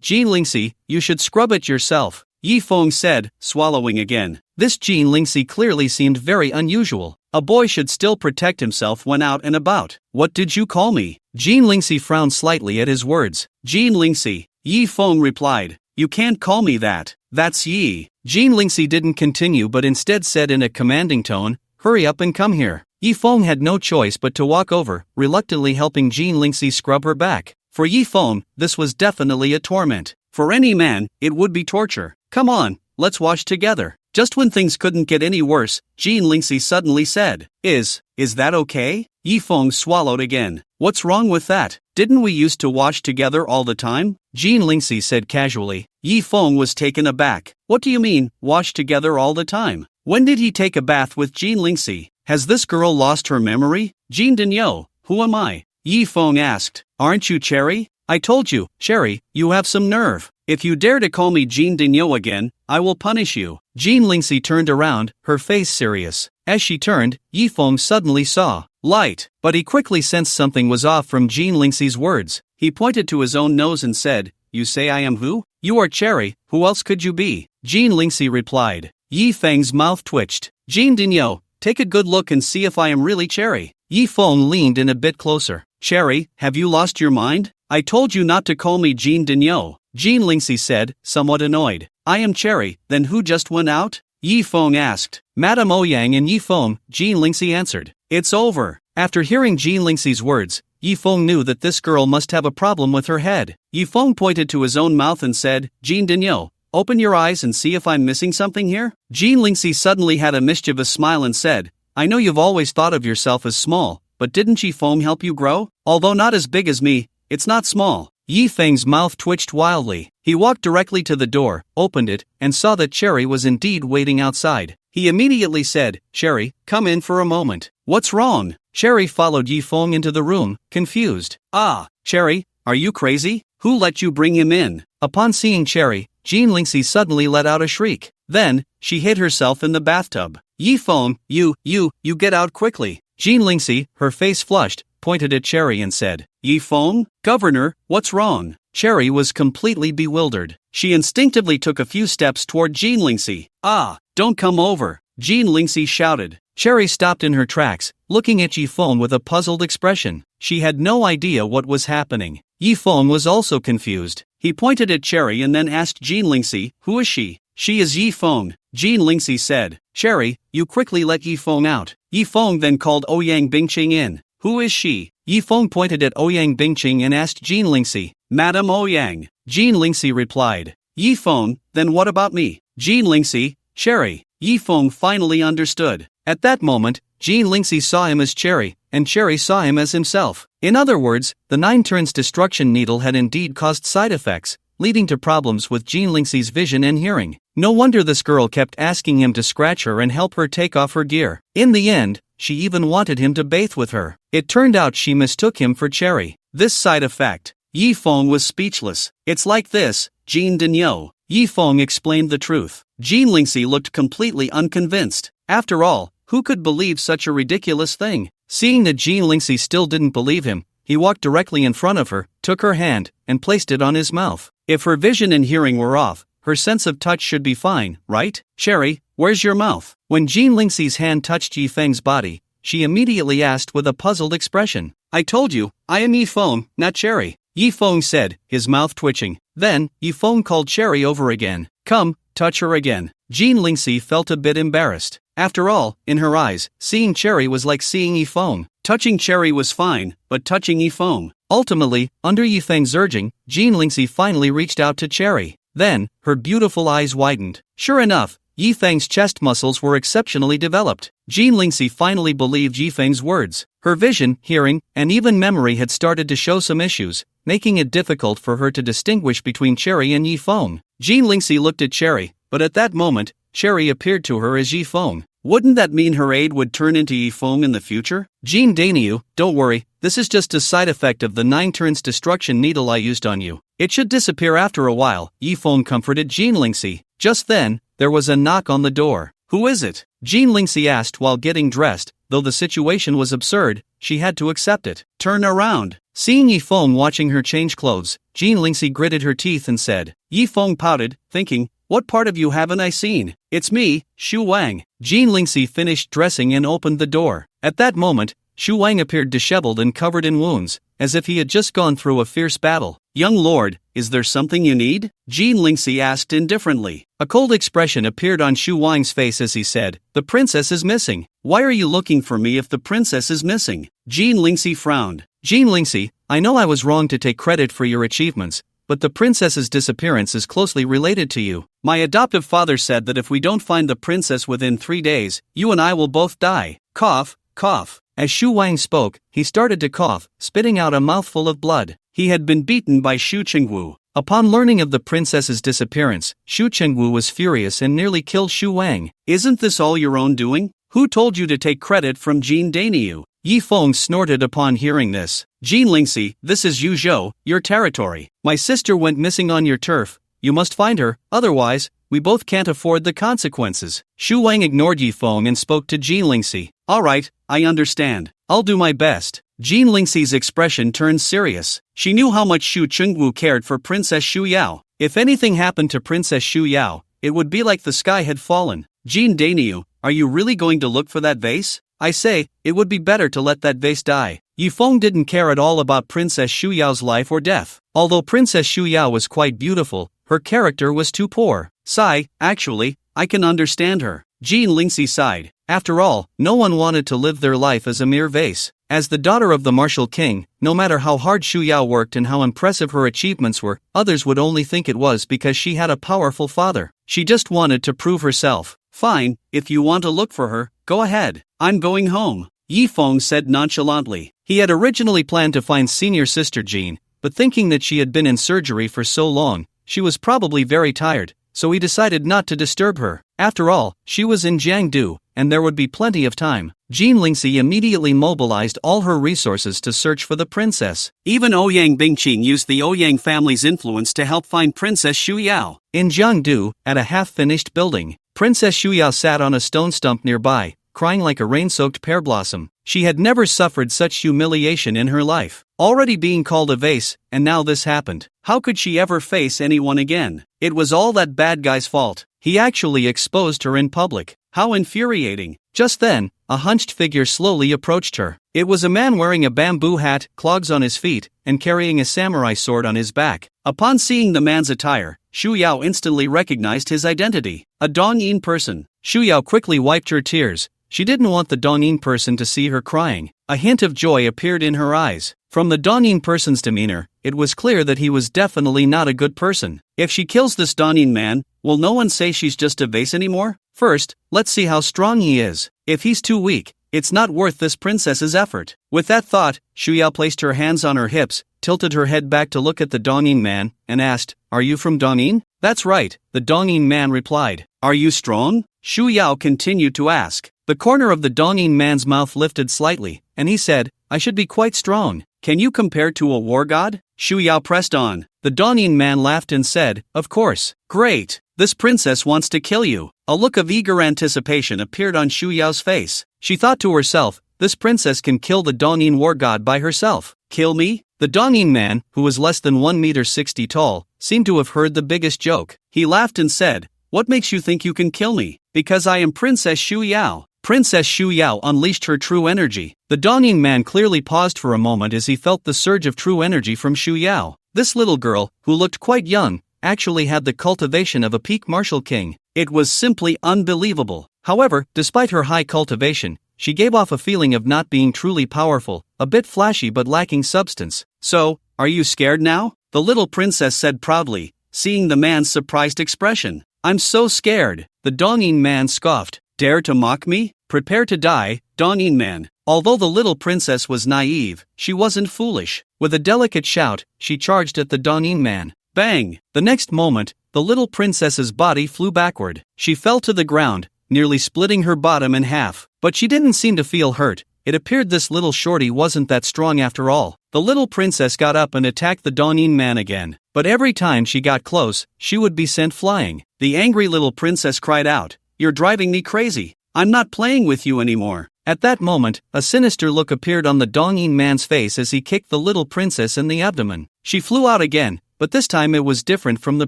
Jean Lingxi, you should scrub it yourself," Yi Feng said, swallowing again. This Jean Lingxi clearly seemed very unusual. A boy should still protect himself when out and about. "What did you call me?" Jean Lingxi frowned slightly at his words. "Jean Lingxi," Yi Feng replied. "You can't call me that. That's Yi." Jean Lingxi didn't continue but instead said in a commanding tone, "Hurry up and come here." Yi Feng had no choice but to walk over, reluctantly helping Jean Lingxi scrub her back. For Yi Feng, this was definitely a torment. For any man, it would be torture. "Come on, let's wash together. Just when things couldn't get any worse, Jean Lingxi suddenly said, Is that okay? Yifeng swallowed again. What's wrong with that? Didn't we used to wash together all the time? Jean Lingxi said casually. Yifeng was taken aback. What do you mean, wash together all the time? When did he take a bath with Jean Lingxi? Has this girl lost her memory? Jean Dinyo, who am I? Yifeng asked. Aren't you Cherry? I told you, Cherry, you have some nerve. If you dare to call me Jean Dinyo again, I will punish you. Jean Lingxi turned around, her face serious. As she turned, Yifeng suddenly saw light, but he quickly sensed something was off from Jean Lingxi's words. He pointed to his own nose and said, You say I am who? You are Cherry, who else could you be? Jean Lingxi replied. Yifeng's mouth twitched. Jean Dinyo, take a good look and see if I am really Cherry. Yifeng leaned in a bit closer. Cherry, have you lost your mind? I told you not to call me Jean Dinyo. Jean Lingxi said, somewhat annoyed. I am Cherry, then who just went out? Yifeng asked. Madame Ouyang and Yifeng, Jean Lingxi answered. It's over. After hearing Jean Lingxi's words, Yifeng knew that this girl must have a problem with her head. Yifeng pointed to his own mouth and said, Jean Dinyo, open your eyes and see if I'm missing something here? Jean Lingxi suddenly had a mischievous smile and said, I know you've always thought of yourself as small, but didn't Yifeng help you grow? Although not as big as me, it's not small. Yifeng's mouth twitched wildly. He walked directly to the door, opened it, and saw that Cherry was indeed waiting outside. He immediately said, Cherry, come in for a moment. What's wrong? Cherry followed Yifeng into the room, confused. Ah, Cherry, are you crazy? Who let you bring him in? Upon seeing Cherry, Jean Lingxi suddenly let out a shriek. Then, she hid herself in the bathtub. Yifeng, you get out quickly. Jean Lingxi, her face flushed, pointed at Cherry and said, Yifeng, Governor, what's wrong? Cherry was completely bewildered. She instinctively took a few steps toward Jean Lingxi. Ah, don't come over, Jean Lingxi shouted. Cherry stopped in her tracks, looking at Yifeng with a puzzled expression. She had no idea what was happening. Yifeng was also confused. He pointed at Cherry and then asked Jean Lingxi, who is she? She is Yifeng, Jean Lingxi said. Cherry, you quickly let Yifeng out. Yifeng then called Ouyang Bingqing in. Who is she? Yifeng pointed at Ouyang Bingqing and asked Jean Lingxi. Madame Ouyang, Jean Lingxi replied. Yifeng, then what about me? Jean Lingxi, Cherry. Yifeng finally understood. At that moment, Jean Lingxi saw him as Cherry, and Cherry saw him as himself. In other words, the 9 turns destruction needle had indeed caused side effects, leading to problems with Jean Lingxi's vision and hearing. No wonder this girl kept asking him to scratch her and help her take off her gear. In the end, she even wanted him to bathe with her. It turned out she mistook him for Cherry. This side effect. Yifeng was speechless. It's like this, Jean Dinyo. Yifeng explained the truth. Jean Lingxi looked completely unconvinced. After all, who could believe such a ridiculous thing? Seeing that Jean Lingxi still didn't believe him, he walked directly in front of her, took her hand, and placed it on his mouth. If her vision and hearing were off, her sense of touch should be fine, right? Cherry, where's your mouth? When Jean Lingxi's hand touched Yifeng's body, she immediately asked with a puzzled expression. I told you, I am Yifeng, not Cherry. Yifeng said, his mouth twitching. Then, Yifeng called Cherry over again. Come, touch her again. Jean Lingxi felt a bit embarrassed. After all, in her eyes, seeing Cherry was like seeing Yifeng. Touching Cherry was fine, but touching Yifeng. Ultimately, under Yifeng's urging, Jean Lingxi finally reached out to Cherry. Then, her beautiful eyes widened. Sure enough, Yifeng's chest muscles were exceptionally developed. Jean Lingxi finally believed Yifeng's words. Her vision, hearing, and even memory had started to show some issues, making it difficult for her to distinguish between Cherry and Yifeng. Jean Lingxi looked at Cherry, but at that moment, Cherry appeared to her as Yifeng. Wouldn't that mean her aid would turn into Yifeng in the future? Jean Dainyu, don't worry, this is just a side effect of the 9 turns destruction needle I used on you. It should disappear after a while, Yifeng comforted Jean Lingxi. Just then, there was a knock on the door. Who is it? Jean Lingxi asked while getting dressed. Though the situation was absurd, she had to accept it. Turn around. Seeing Yifeng watching her change clothes, Jean Lingxi gritted her teeth and said. Yifeng pouted, thinking, what part of you haven't I seen? It's me, Shu Wang. Jean Lingxi finished dressing and opened the door. At that moment, Shu Wang appeared disheveled and covered in wounds, as if he had just gone through a fierce battle. Young lord, is there something you need? Jean Lingxi asked indifferently. A cold expression appeared on Shu Wang's face as he said, the princess is missing. Why are you looking for me if the princess is missing? Jean Lingxi frowned. Jean Lingxi, I know I was wrong to take credit for your achievements, but the princess's disappearance is closely related to you. My adoptive father said that if we don't find the princess within 3 days, you and I will both die. Cough, cough. As Shu Wang spoke, he started to cough, spitting out a mouthful of blood. He had been beaten by Shu Chengwu. Upon learning of the princess's disappearance, Shu Chengwu was furious and nearly killed Shu Wang. Isn't this all your own doing? Who told you to take credit from Jean Dainiu? Yi Feng snorted upon hearing this. Jean Lingxi, this is Yu Zhou, your territory. My sister went missing on your turf. You must find her, otherwise, we both can't afford the consequences. Shu Wang ignored Yi Feng and spoke to Jean Lingxi. Alright, I understand. I'll do my best. Jean Lingxi's expression turned serious. She knew how much Shu Chengwu cared for Princess Shu Yao. If anything happened to Princess Shu Yao, it would be like the sky had fallen. Jean Dainiu, are you really going to look for that vase? I say, it would be better to let that vase die. Yi Feng didn't care at all about Princess Shu Yao's life or death. Although Princess Shu Yao was quite beautiful, her character was too poor. Sigh, actually, I can understand her. Jean Lingxi sighed. After all, no one wanted to live their life as a mere vase. As the daughter of the martial king, no matter how hard Shu Yao worked and how impressive her achievements were, others would only think it was because she had a powerful father. She just wanted to prove herself. Fine, if you want to look for her, go ahead. I'm going home, Yi Feng said nonchalantly. He had originally planned to find senior sister Jean, but thinking that she had been in surgery for so long, she was probably very tired, so he decided not to disturb her. After all, she was in Jiangdu, and there would be plenty of time. Jean Lingxi immediately mobilized all her resources to search for the princess. Even Ouyang Bingqing used the Ouyang family's influence to help find Princess Shu Yao. In Jiangdu, at a half-finished building, Princess Shu Yao sat on a stone stump nearby, crying like a rain-soaked pear blossom. She had never suffered such humiliation in her life. Already being called a vase, and now this happened. How could she ever face anyone again? It was all that bad guy's fault. He actually exposed her in public. How infuriating. Just then, a hunched figure slowly approached her. It was a man wearing a bamboo hat, clogs on his feet, and carrying a samurai sword on his back. Upon seeing the man's attire, Shu Yao instantly recognized his identity. A Dongyin person. Shu Yao quickly wiped her tears. She didn't want the Dongyin person to see her crying. A hint of joy appeared in her eyes. From the Dongyin person's demeanor, it was clear that he was definitely not a good person. If she kills this Dongyin man, will no one say she's just a vase anymore? First, let's see how strong he is. If he's too weak, it's not worth this princess's effort. With that thought, Shu Yao placed her hands on her hips, tilted her head back to look at the Dongyin man, and asked, "Are you from Dongyin?" "That's right," the Dongyin man replied. "Are you strong?" Shu Yao continued to ask. The corner of the Dongyin man's mouth lifted slightly, and he said, "I should be quite strong." "Can you compare to a war god?" Shu Yao pressed on. The Dongyin man laughed and said, "Of course." "Great! This princess wants to kill you." A look of eager anticipation appeared on Shu Yao's face. She thought to herself, this princess can kill the Dongyin war god by herself. "Kill me?" The Dongyin man, who was less than 1.60 meters tall, seemed to have heard the biggest joke. He laughed and said, "What makes you think you can kill me?" "Because I am Princess Shu Yao." Princess Shu Yao unleashed her true energy. The Dongyin man clearly paused for a moment as he felt the surge of true energy from Shu Yao. This little girl, who looked quite young, actually had the cultivation of a peak martial king. It was simply unbelievable. However, despite her high cultivation, she gave off a feeling of not being truly powerful, a bit flashy but lacking substance. "So, are you scared now?" the little princess said proudly, seeing the man's surprised expression. "I'm so scared." The Dongyin man scoffed. "Dare to mock me? Prepare to die, Dongyin man." Although the little princess was naive, she wasn't foolish. With a delicate shout, she charged at the Dongyin man. Bang! The next moment, the little princess's body flew backward. She fell to the ground, nearly splitting her bottom in half. But she didn't seem to feel hurt. It appeared this little shorty wasn't that strong after all. The little princess got up and attacked the Dongyin man again. But every time she got close, she would be sent flying. The angry little princess cried out, "You're driving me crazy. I'm not playing with you anymore." At that moment, a sinister look appeared on the Dongyin man's face as he kicked the little princess in the abdomen. She flew out again, but this time it was different from the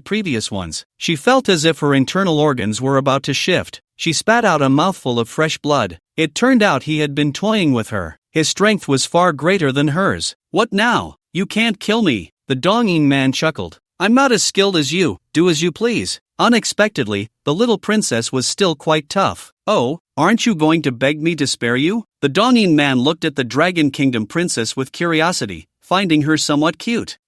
previous ones. She felt as if her internal organs were about to shift. She spat out a mouthful of fresh blood. It turned out he had been toying with her. His strength was far greater than hers. "What now? You can't kill me." The Dongyin man chuckled. "I'm not as skilled as you, do as you please." Unexpectedly, the little princess was still quite tough. "Oh, aren't you going to beg me to spare you?" The Dongyin man looked at the Dragon Kingdom princess with curiosity, finding her somewhat cute.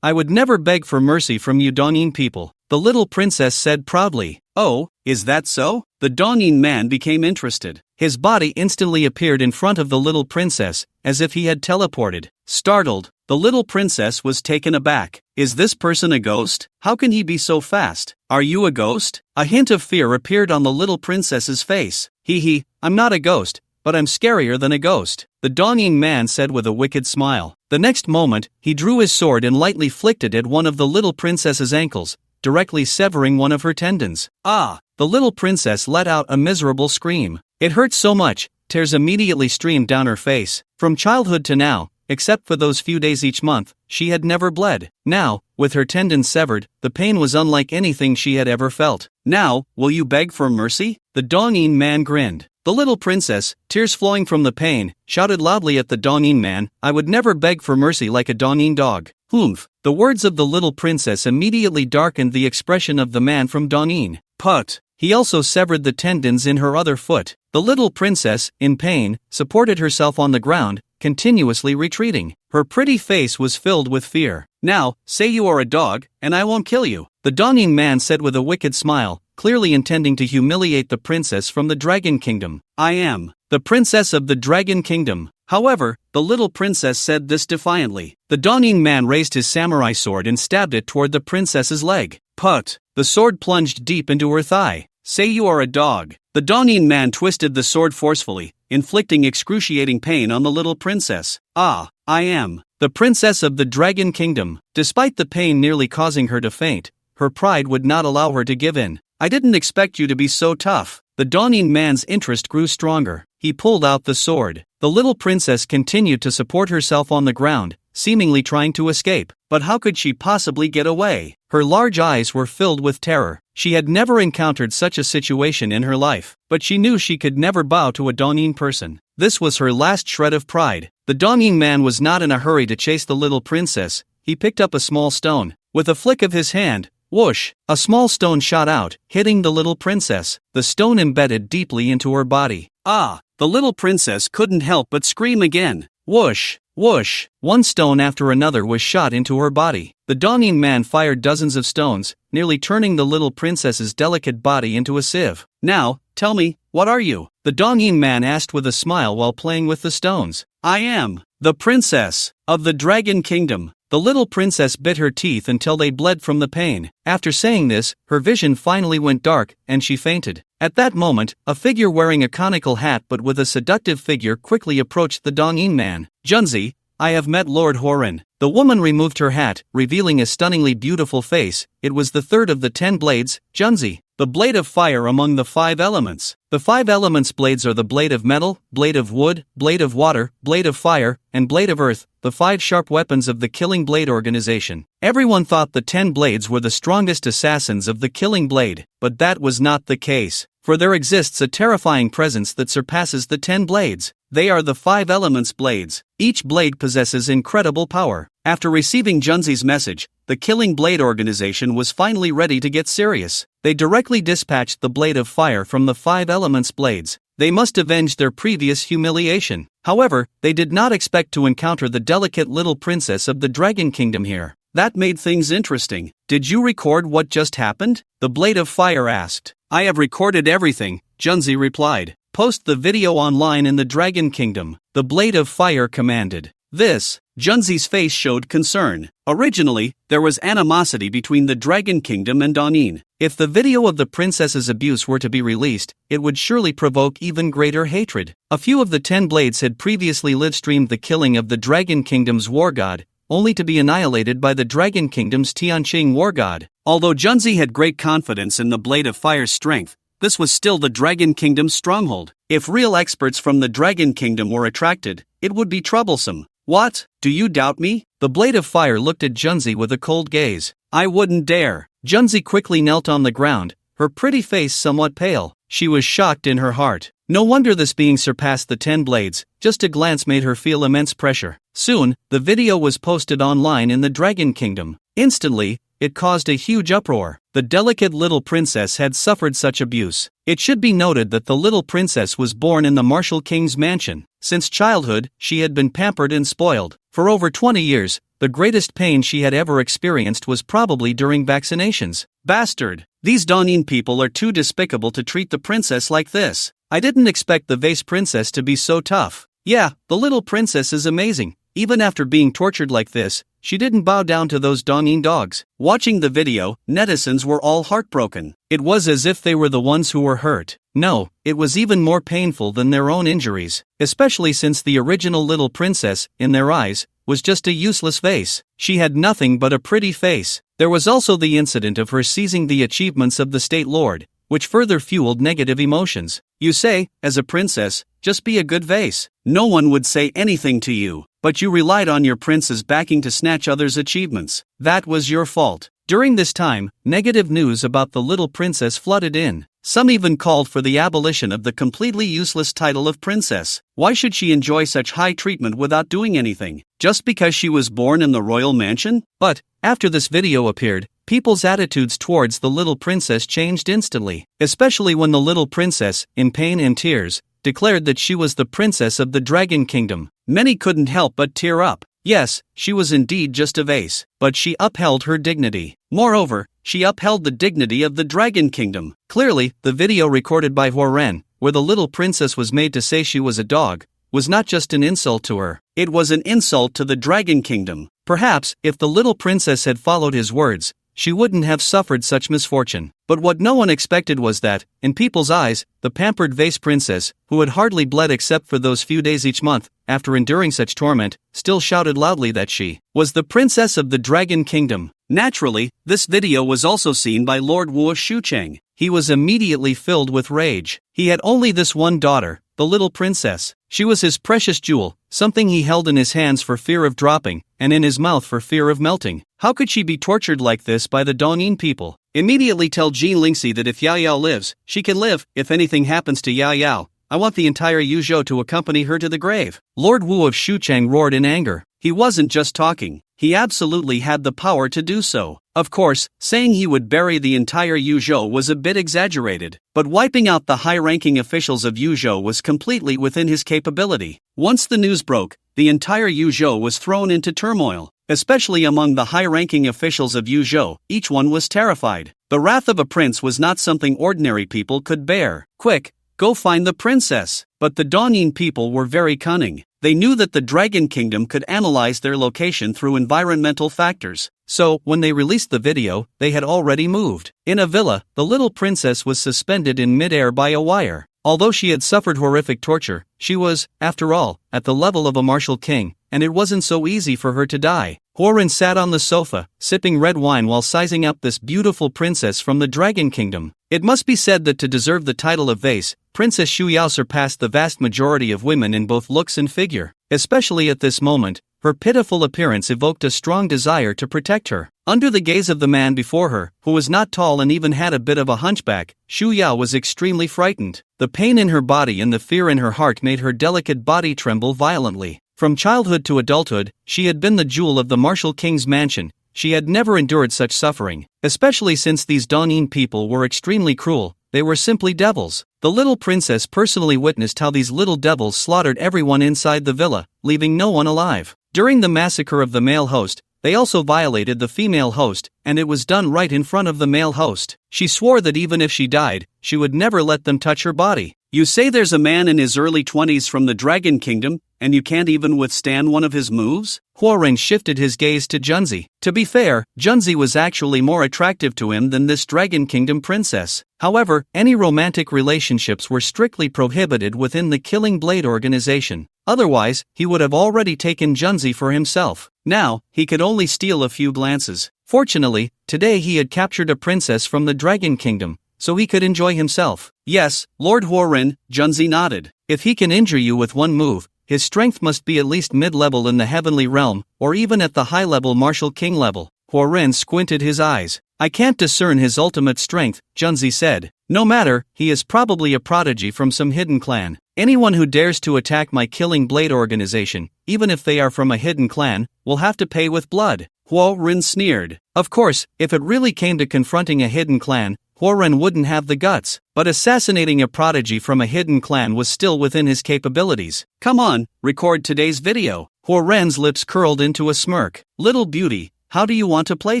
I would never beg for mercy from you Dongin people, the little princess said proudly. Oh, is that so? The Dongin man became interested. His body instantly appeared in front of the little princess, as if he had teleported. Startled, the little princess was taken aback. Is this person a ghost? How can he be so fast? Are you a ghost? A hint of fear appeared on the little princess's face. Hee, I'm not a ghost, but I'm scarier than a ghost, the Dongin man said with a wicked smile. The next moment, he drew his sword and lightly flicked it at one of the little princess's ankles, directly severing one of her tendons. Ah! The little princess let out a miserable scream. It hurt so much, tears immediately streamed down her face. From childhood to now, except for those few days each month, she had never bled. Now, with her tendons severed, the pain was unlike anything she had ever felt. Now, will you beg for mercy? The Dongin man grinned. The little princess, tears flowing from the pain, shouted loudly at the Dongin man, I would never beg for mercy like a Dongin dog. Humph. The words of the little princess immediately darkened the expression of the man from Dongin. Put. He also severed the tendons in her other foot. The little princess, in pain, supported herself on the ground, continuously retreating. Her pretty face was filled with fear. Now, say you are a dog, and I won't kill you, the Dongin man said with a wicked smile, clearly intending to humiliate the princess from the Dragon Kingdom. I am the princess of the Dragon Kingdom. However, the little princess said this defiantly. The Dongin man raised his samurai sword and stabbed it toward the princess's leg. Put. The sword plunged deep into her thigh. Say you are a dog. The Dongin man twisted the sword forcefully, inflicting excruciating pain on the little princess. Ah, I am the princess of the Dragon Kingdom. Despite the pain nearly causing her to faint, her pride would not allow her to give in. I didn't expect you to be so tough. The Dongin man's interest grew stronger. He pulled out the sword. The little princess continued to support herself on the ground, seemingly trying to escape. But how could she possibly get away? Her large eyes were filled with terror. She had never encountered such a situation in her life, but she knew she could never bow to a Dongin person. This was her last shred of pride. The Dongin man was not in a hurry to chase the little princess. He picked up a small stone. With a flick of his hand, whoosh, a small stone shot out, hitting the little princess. The stone embedded deeply into her body. Ah! The little princess couldn't help but scream again. Whoosh! Whoosh! One stone after another was shot into her body. The Dongin man fired dozens of stones, nearly turning the little princess's delicate body into a sieve. Now, tell me, what are you? The Dongin man asked with a smile while playing with the stones. I am the princess of the Dragon Kingdom. The little princess bit her teeth until they bled from the pain. After saying this, her vision finally went dark, and she fainted. At that moment, a figure wearing a conical hat but with a seductive figure quickly approached the Dongin man. Junzi, I have met Lord Horan. The woman removed her hat, revealing a stunningly beautiful face. It was the third of the 10 blades, Junzi, the blade of fire among the 5 elements. The 5 elements blades are the blade of metal, blade of wood, blade of water, blade of fire, and blade of earth, the 5 sharp weapons of the Killing Blade organization. Everyone thought the 10 blades were the strongest assassins of the Killing Blade, but that was not the case. For there exists a terrifying presence that surpasses the 10 blades. They are the 5 elements blades. Each blade possesses incredible power. After receiving Junzi's message, the Killing Blade organization was finally ready to get serious. They directly dispatched the blade of fire from the 5 elements blades. They must avenge their previous humiliation. However, they did not expect to encounter the delicate little princess of the Dragon Kingdom here. That made things interesting. Did you record what just happened? The blade of fire asked. I have recorded everything, Junzi replied. Post the video online in the Dragon Kingdom. The blade of fire commanded. This, Junzi's face showed concern. Originally, there was animosity between the Dragon Kingdom and Dongin. If the video of the princess's abuse were to be released, it would surely provoke even greater hatred. A few of the 10 blades had previously live-streamed the killing of the Dragon Kingdom's war god, only to be annihilated by the Dragon Kingdom's Tianqing war god. Although Junzi had great confidence in the Blade of Fire's strength, this was still the Dragon Kingdom's stronghold. If real experts from the Dragon Kingdom were attracted, it would be troublesome. What? Do you doubt me? The Blade of Fire looked at Junzi with a cold gaze. I wouldn't dare. Junzi quickly knelt on the ground, her pretty face somewhat pale. She was shocked in her heart. No wonder this being surpassed the 10 blades, just a glance made her feel immense pressure. Soon, the video was posted online in the Dragon Kingdom. Instantly, it caused a huge uproar. The delicate little princess had suffered such abuse. It should be noted that the little princess was born in the Martial King's mansion. Since childhood, she had been pampered and spoiled. For over 20 years, the greatest pain she had ever experienced was probably during vaccinations. Bastard! These Donyin people are too despicable to treat the princess like this. I didn't expect the vase princess to be so tough. Yeah, the little princess is amazing. Even after being tortured like this, she didn't bow down to those Donyin dogs. Watching the video, netizens were all heartbroken. It was as if they were the ones who were hurt. No, it was even more painful than their own injuries, especially since the original little princess, in their eyes, was just a useless vase. She had nothing but a pretty face. There was also the incident of her seizing the achievements of the state lord, which further fueled negative emotions. You say, as a princess, just be a good vase. No one would say anything to you, but you relied on your prince's backing to snatch others' achievements. That was your fault. During this time, negative news about the little princess flooded in. Some even called for the abolition of the completely useless title of princess. Why should she enjoy such high treatment without doing anything? Just because she was born in the royal mansion? But, after this video appeared, people's attitudes towards the little princess changed instantly, especially when the little princess, in pain and tears, declared that she was the princess of the Dragon Kingdom. Many couldn't help but tear up. Yes, she was indeed just a vase, but she upheld her dignity. Moreover, she upheld the dignity of the Dragon Kingdom. Clearly, the video recorded by Huaren, where the little princess was made to say she was a dog, was not just an insult to her. It was an insult to the Dragon Kingdom. Perhaps, if the little princess had followed his words, she wouldn't have suffered such misfortune. But what no one expected was that, in people's eyes, the pampered vase princess, who had hardly bled except for those few days each month, after enduring such torment, still shouted loudly that she was the princess of the Dragon Kingdom. Naturally, this video was also seen by Lord Wu of Shucheng. He was immediately filled with rage. He had only this one daughter, the little princess. She was his precious jewel, something he held in his hands for fear of dropping, and in his mouth for fear of melting. How could she be tortured like this by the Donyin people? Immediately tell Jean Lingxi that if Yao Yao lives, she can live. If anything happens to Yao Yao, I want the entire Yuzhou to accompany her to the grave. Lord Wu of Shucheng roared in anger. He wasn't just talking, he absolutely had the power to do so. Of course, saying he would bury the entire Yuzhou was a bit exaggerated, but wiping out the high-ranking officials of Yuzhou was completely within his capability. Once the news broke, the entire Yuzhou was thrown into turmoil, especially among the high-ranking officials of Yuzhou. Each one was terrified. The wrath of a prince was not something ordinary people could bear. Quick, go find the princess. But the Donyin people were very cunning. They knew that the Dragon Kingdom could analyze their location through environmental factors. So, when they released the video, they had already moved. In a villa, the little princess was suspended in midair by a wire. Although she had suffered horrific torture, she was, after all, at the level of a martial king, and it wasn't so easy for her to die. Huaren sat on the sofa, sipping red wine while sizing up this beautiful princess from the Dragon Kingdom. It must be said that to deserve the title of vase, Princess Xu Yao surpassed the vast majority of women in both looks and figure. Especially at this moment, her pitiful appearance evoked a strong desire to protect her. Under the gaze of the man before her, who was not tall and even had a bit of a hunchback, Xu Yao was extremely frightened. The pain in her body and the fear in her heart made her delicate body tremble violently. From childhood to adulthood, she had been the jewel of the martial king's mansion. She had never endured such suffering, especially since these Donyin people were extremely cruel. They were simply devils. The little princess personally witnessed how these little devils slaughtered everyone inside the villa, leaving no one alive. During the massacre of the male host, they also violated the female host, and it was done right in front of the male host. She swore that even if she died, she would never let them touch her body. You say there's a man in his early 20s from the Dragon Kingdom, and you can't even withstand one of his moves? Huaren shifted his gaze to Junzi. To be fair, Junzi was actually more attractive to him than this Dragon Kingdom princess. However, any romantic relationships were strictly prohibited within the Killing Blade organization. Otherwise, he would have already taken Junzi for himself. Now, he could only steal a few glances. Fortunately, today he had captured a princess from the Dragon Kingdom, so he could enjoy himself. Yes, Lord Huaren, Junzi nodded. If he can injure you with one move, his strength must be at least mid-level in the heavenly realm, or even at the high-level martial king level. Huaren squinted his eyes. I can't discern his ultimate strength, Junzi said. No matter, he is probably a prodigy from some hidden clan. Anyone who dares to attack my Killing Blade organization, even if they are from a hidden clan, will have to pay with blood. Huaren sneered. Of course, if it really came to confronting a hidden clan, Huaren wouldn't have the guts, but assassinating a prodigy from a hidden clan was still within his capabilities. Come on, record today's video. Huoren's lips curled into a smirk. Little beauty, how do you want to play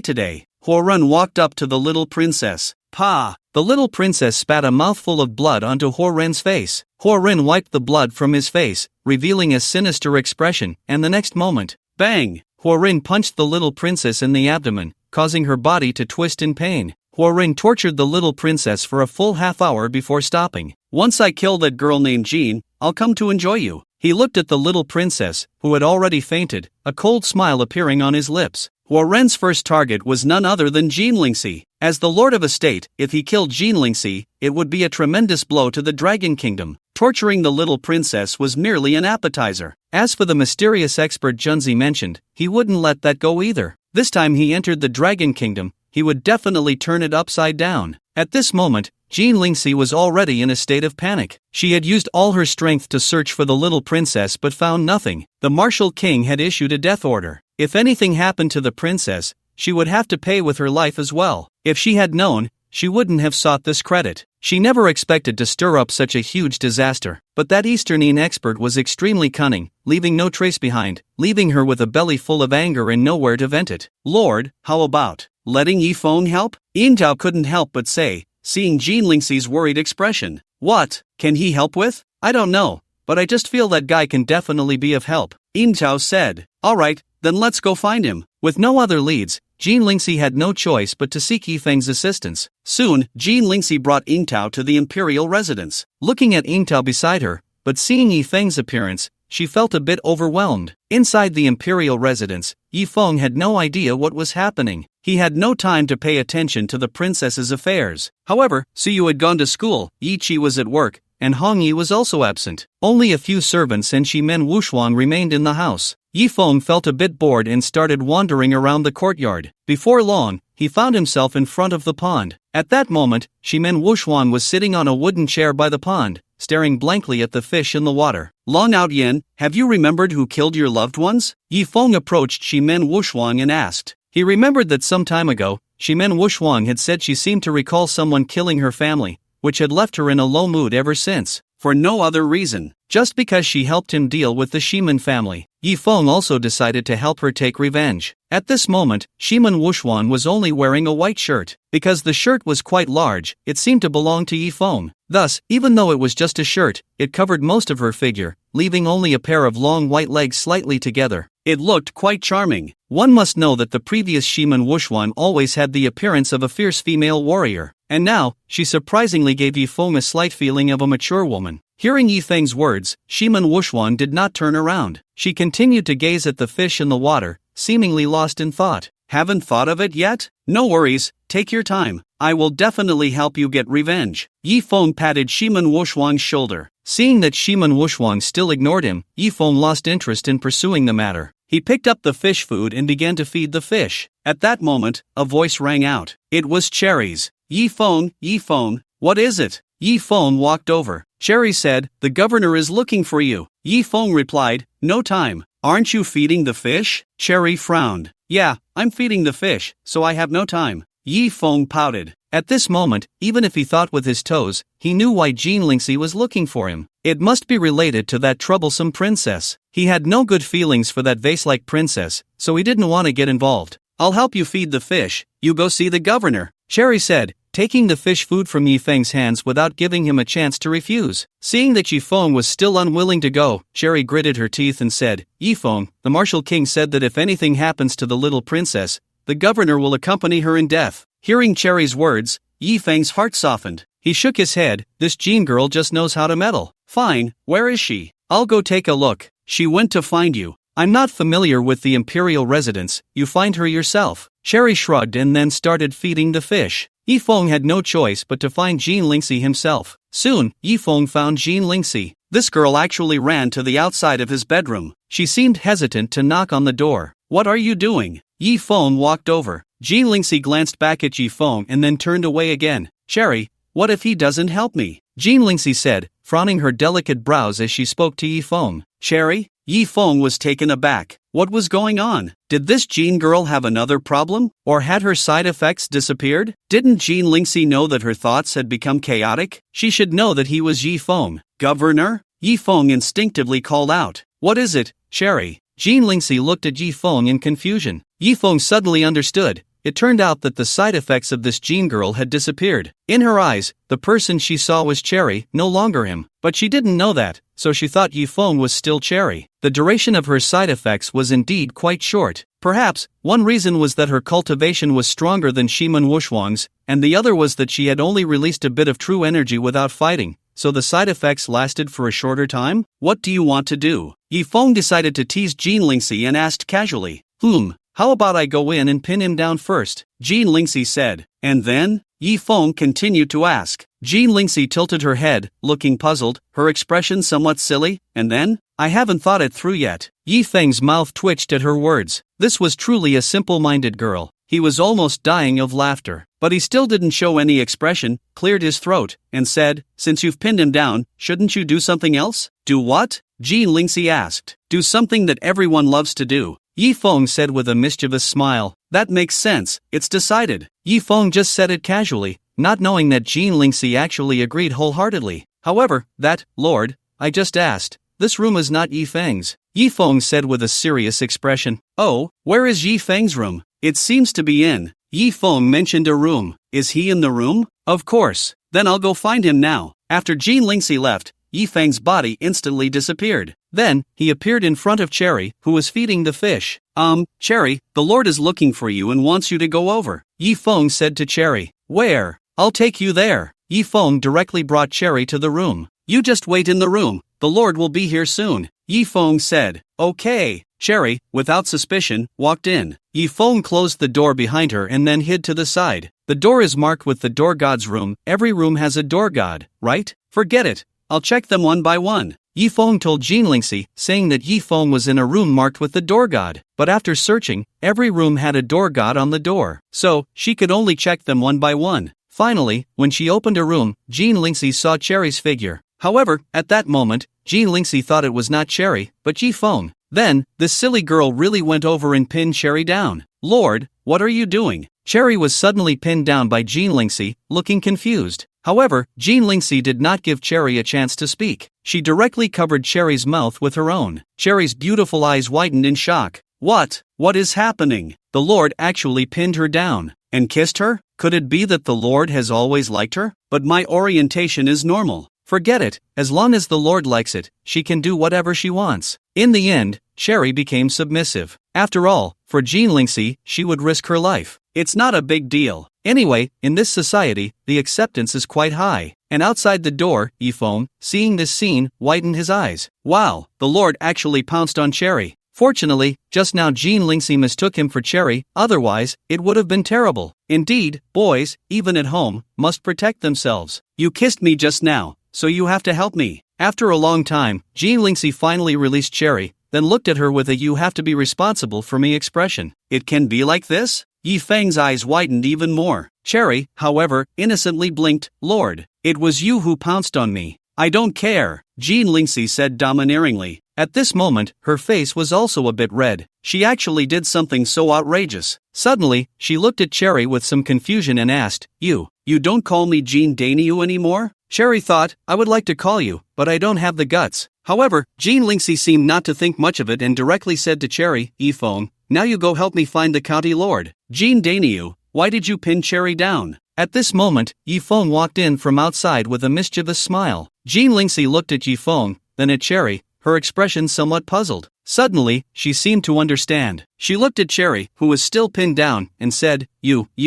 today? Huoren walked up to the little princess. Pa! The little princess spat a mouthful of blood onto Huoren's face. Huoren wiped the blood from his face, revealing a sinister expression, and the next moment, bang! Huoren punched the little princess in the abdomen, causing her body to twist in pain. Huoren tortured the little princess for a full half-hour before stopping. Once I kill that girl named Jean, I'll come to enjoy you. He looked at the little princess, who had already fainted, a cold smile appearing on his lips. Huoren's first target was none other than Jean Lingxi. As the lord of a state, if he killed Jean Lingxi, it would be a tremendous blow to the Dragon Kingdom. Torturing the little princess was merely an appetizer. As for the mysterious expert Junzi mentioned, he wouldn't let that go either. This time he entered the Dragon Kingdom, he would definitely turn it upside down. At this moment, Jean Lingxi was already in a state of panic. She had used all her strength to search for the little princess but found nothing. The martial king had issued a death order. If anything happened to the princess, she would have to pay with her life as well. If she had known, she wouldn't have sought this credit. She never expected to stir up such a huge disaster. But that Easternine expert was extremely cunning, leaving no trace behind, leaving her with a belly full of anger and nowhere to vent it. Lord, how about letting Yifeng help? Yintao couldn't help but say, seeing Jean Lingxi's worried expression. What can he help with? I don't know, but I just feel that guy can definitely be of help. Yintao said. Alright, then let's go find him. With no other leads, Jean Lingxi had no choice but to seek Yifeng's assistance. Soon, Jean Lingxi brought Yingtao to the imperial residence. Looking at Yingtao beside her, but seeing Yifeng's appearance, she felt a bit overwhelmed. Inside the imperial residence, Yifeng had no idea what was happening. He had no time to pay attention to the princess's affairs. However, Suyu had gone to school, Yi Qi was at work, and Hong Yi was also absent. Only a few servants and Shimen Wushuang remained in the house. Yifeng felt a bit bored and started wandering around the courtyard. Before long, he found himself in front of the pond. At that moment, Shimen Wushuang was sitting on a wooden chair by the pond, staring blankly at the fish in the water. Long Out Yin, have you remembered who killed your loved ones? Yifeng approached Shimen Wushuang and asked. He remembered that some time ago, Shimen Wushuang had said she seemed to recall someone killing her family, which had left her in a low mood ever since. For no other reason, just because she helped him deal with the Shimen family. Yifeng also decided to help her take revenge. At this moment, Shimen Wushuang was only wearing a white shirt. Because the shirt was quite large, it seemed to belong to Yifeng. Thus, even though it was just a shirt, it covered most of her figure, leaving only a pair of long white legs slightly together. It looked quite charming. One must know that the previous Shimen Wushuang always had the appearance of a fierce female warrior, and now, she surprisingly gave Yifeng a slight feeling of a mature woman. Hearing Yifeng's words, Shimen Wushuang did not turn around. She continued to gaze at the fish in the water, seemingly lost in thought. Haven't thought of it yet? No worries, take your time. I will definitely help you get revenge. Yifeng patted Shimen Wushuang's shoulder. Seeing that Shimen Wushuang still ignored him, Yifeng lost interest in pursuing the matter. He picked up the fish food and began to feed the fish. At that moment, a voice rang out. It was Cherry's. Yifeng, what is it? Yifeng walked over. Cherry said, the governor is looking for you. Yifeng replied, no time. Aren't you feeding the fish? Cherry frowned. Yeah, I'm feeding the fish, so I have no time. Yifeng pouted. At this moment, even if he thought with his toes, he knew why Jean Lingxi was looking for him. It must be related to that troublesome princess. He had no good feelings for that vase-like princess, so he didn't want to get involved. I'll help you feed the fish, you go see the governor, Cherry said, taking the fish food from Yifeng's hands without giving him a chance to refuse. Seeing that Yifeng was still unwilling to go, Cherry gritted her teeth and said, Yifeng, the martial king said that if anything happens to the little princess, the governor will accompany her in death. Hearing Cherry's words, Yifeng's heart softened. He shook his head, this Jean girl just knows how to meddle. Fine, where is she? I'll go take a look. She went to find you. I'm not familiar with the imperial residence, you find her yourself. Cherry shrugged and then started feeding the fish. Yifeng had no choice but to find Jean Lingxi himself. Soon, Yifeng found Jean Lingxi. This girl actually ran to the outside of his bedroom. She seemed hesitant to knock on the door. What are you doing? Yifeng walked over. Jean Lingxi glanced back at Yifeng and then turned away again. Cherry, what if he doesn't help me? Jean Lingxi said, frowning her delicate brows as she spoke to Yifeng. Cherry? Yifeng was taken aback. What was going on? Did this Jean girl have another problem? Or had her side effects disappeared? Didn't Jean Lingxi know that her thoughts had become chaotic? She should know that he was Yifeng. Governor? Yifeng instinctively called out. What is it, Cherry? Jean Lingxi looked at Yi Feng in confusion. Yi Feng suddenly understood. It turned out that the side effects of this Jean girl had disappeared. In her eyes, the person she saw was Cherry, no longer him. But she didn't know that, so she thought Yi Feng was still Cherry. The duration of her side effects was indeed quite short. Perhaps, one reason was that her cultivation was stronger than Shiman Wushuang's, and the other was that she had only released a bit of true energy without fighting, so the side effects lasted for a shorter time? What do you want to do? Yi Feng decided to tease Jean Lingxi and asked casually. How about I go in and pin him down first? Jean Lingxi said. And then? Yi Feng continued to ask. Jean Lingxi tilted her head, looking puzzled, her expression somewhat silly. And then? I haven't thought it through yet. Yi Feng's mouth twitched at her words. This was truly a simple-minded girl. He was almost dying of laughter. But he still didn't show any expression, cleared his throat, and said, Since you've pinned him down, shouldn't you do something else? Do what? Jean Lingxi asked. Do something that everyone loves to do. Yi Feng said with a mischievous smile. That makes sense, it's decided. Yi Feng just said it casually, not knowing that Jean Lingxi actually agreed wholeheartedly. However, Lord, I just asked. This room is not Yi Feng's. Yi Feng said with a serious expression. Oh, where is Yi Feng's room? It seems to be in. Yi Feng mentioned a room. Is he in the room? Of course. Then I'll go find him now. After Jean Lingxi left, Yi Feng's body instantly disappeared. Then, he appeared in front of Cherry, who was feeding the fish. Cherry, the Lord is looking for you and wants you to go over. Yi Feng said to Cherry. Where? I'll take you there. Yi Feng directly brought Cherry to the room. You just wait in the room. The Lord will be here soon. Yi Feng said. Okay. Cherry, without suspicion, walked in. Yi Feng closed the door behind her and then hid to the side. The door is marked with the door god's room. Every room has a door god, right? Forget it. I'll check them one by one. Yi Feng told Jean Lingxi, saying that Yi Feng was in a room marked with the door god. But after searching, every room had a door god on the door. So, she could only check them one by one. Finally, when she opened a room, Jean Lingxi saw Cherry's figure. However, at that moment, Jean Lingxi thought it was not Cherry, but Yi Feng. Then, this silly girl really went over and pinned Cherry down. Lord, what are you doing? Cherry was suddenly pinned down by Jean Lingxi, looking confused. However, Jean Lingxi did not give Cherry a chance to speak. She directly covered Cherry's mouth with her own. Cherry's beautiful eyes widened in shock. What? What is happening? The Lord actually pinned her down. And kissed her? Could it be that the Lord has always liked her? But my orientation is normal. Forget it, as long as the Lord likes it, she can do whatever she wants. In the end, Cherry became submissive. After all, for Jean Lingxi, she would risk her life. It's not a big deal. Anyway, in this society, the acceptance is quite high. And outside the door, Yi Feng, seeing this scene, widened his eyes. Wow, the Lord actually pounced on Cherry. Fortunately, just now Jean Lingxi mistook him for Cherry, otherwise, it would have been terrible. Indeed, boys, even at home, must protect themselves. You kissed me just now, so you have to help me. After a long time, Jean Lingxi finally released Cherry, then looked at her with a you have to be responsible for me expression. It can be like this? Yi Feng's eyes widened even more. Cherry, however, innocently blinked. Lord, it was you who pounced on me. I don't care, Jean Lingxi said domineeringly. At this moment, her face was also a bit red. She actually did something so outrageous. Suddenly, she looked at Cherry with some confusion and asked, You don't call me Jean Dainyu anymore? Cherry thought, I would like to call you, but I don't have the guts. However, Jean Lingxi seemed not to think much of it and directly said to Cherry, Yi Feng, now you go help me find the county lord. Jean Dainyu, why did you pin Cherry down? At this moment, Yi Feng walked in from outside with a mischievous smile. Jean Lingxi looked at Yi Feng, then at Cherry, her expression somewhat puzzled. Suddenly, she seemed to understand. She looked at Cherry, who was still pinned down, and said, You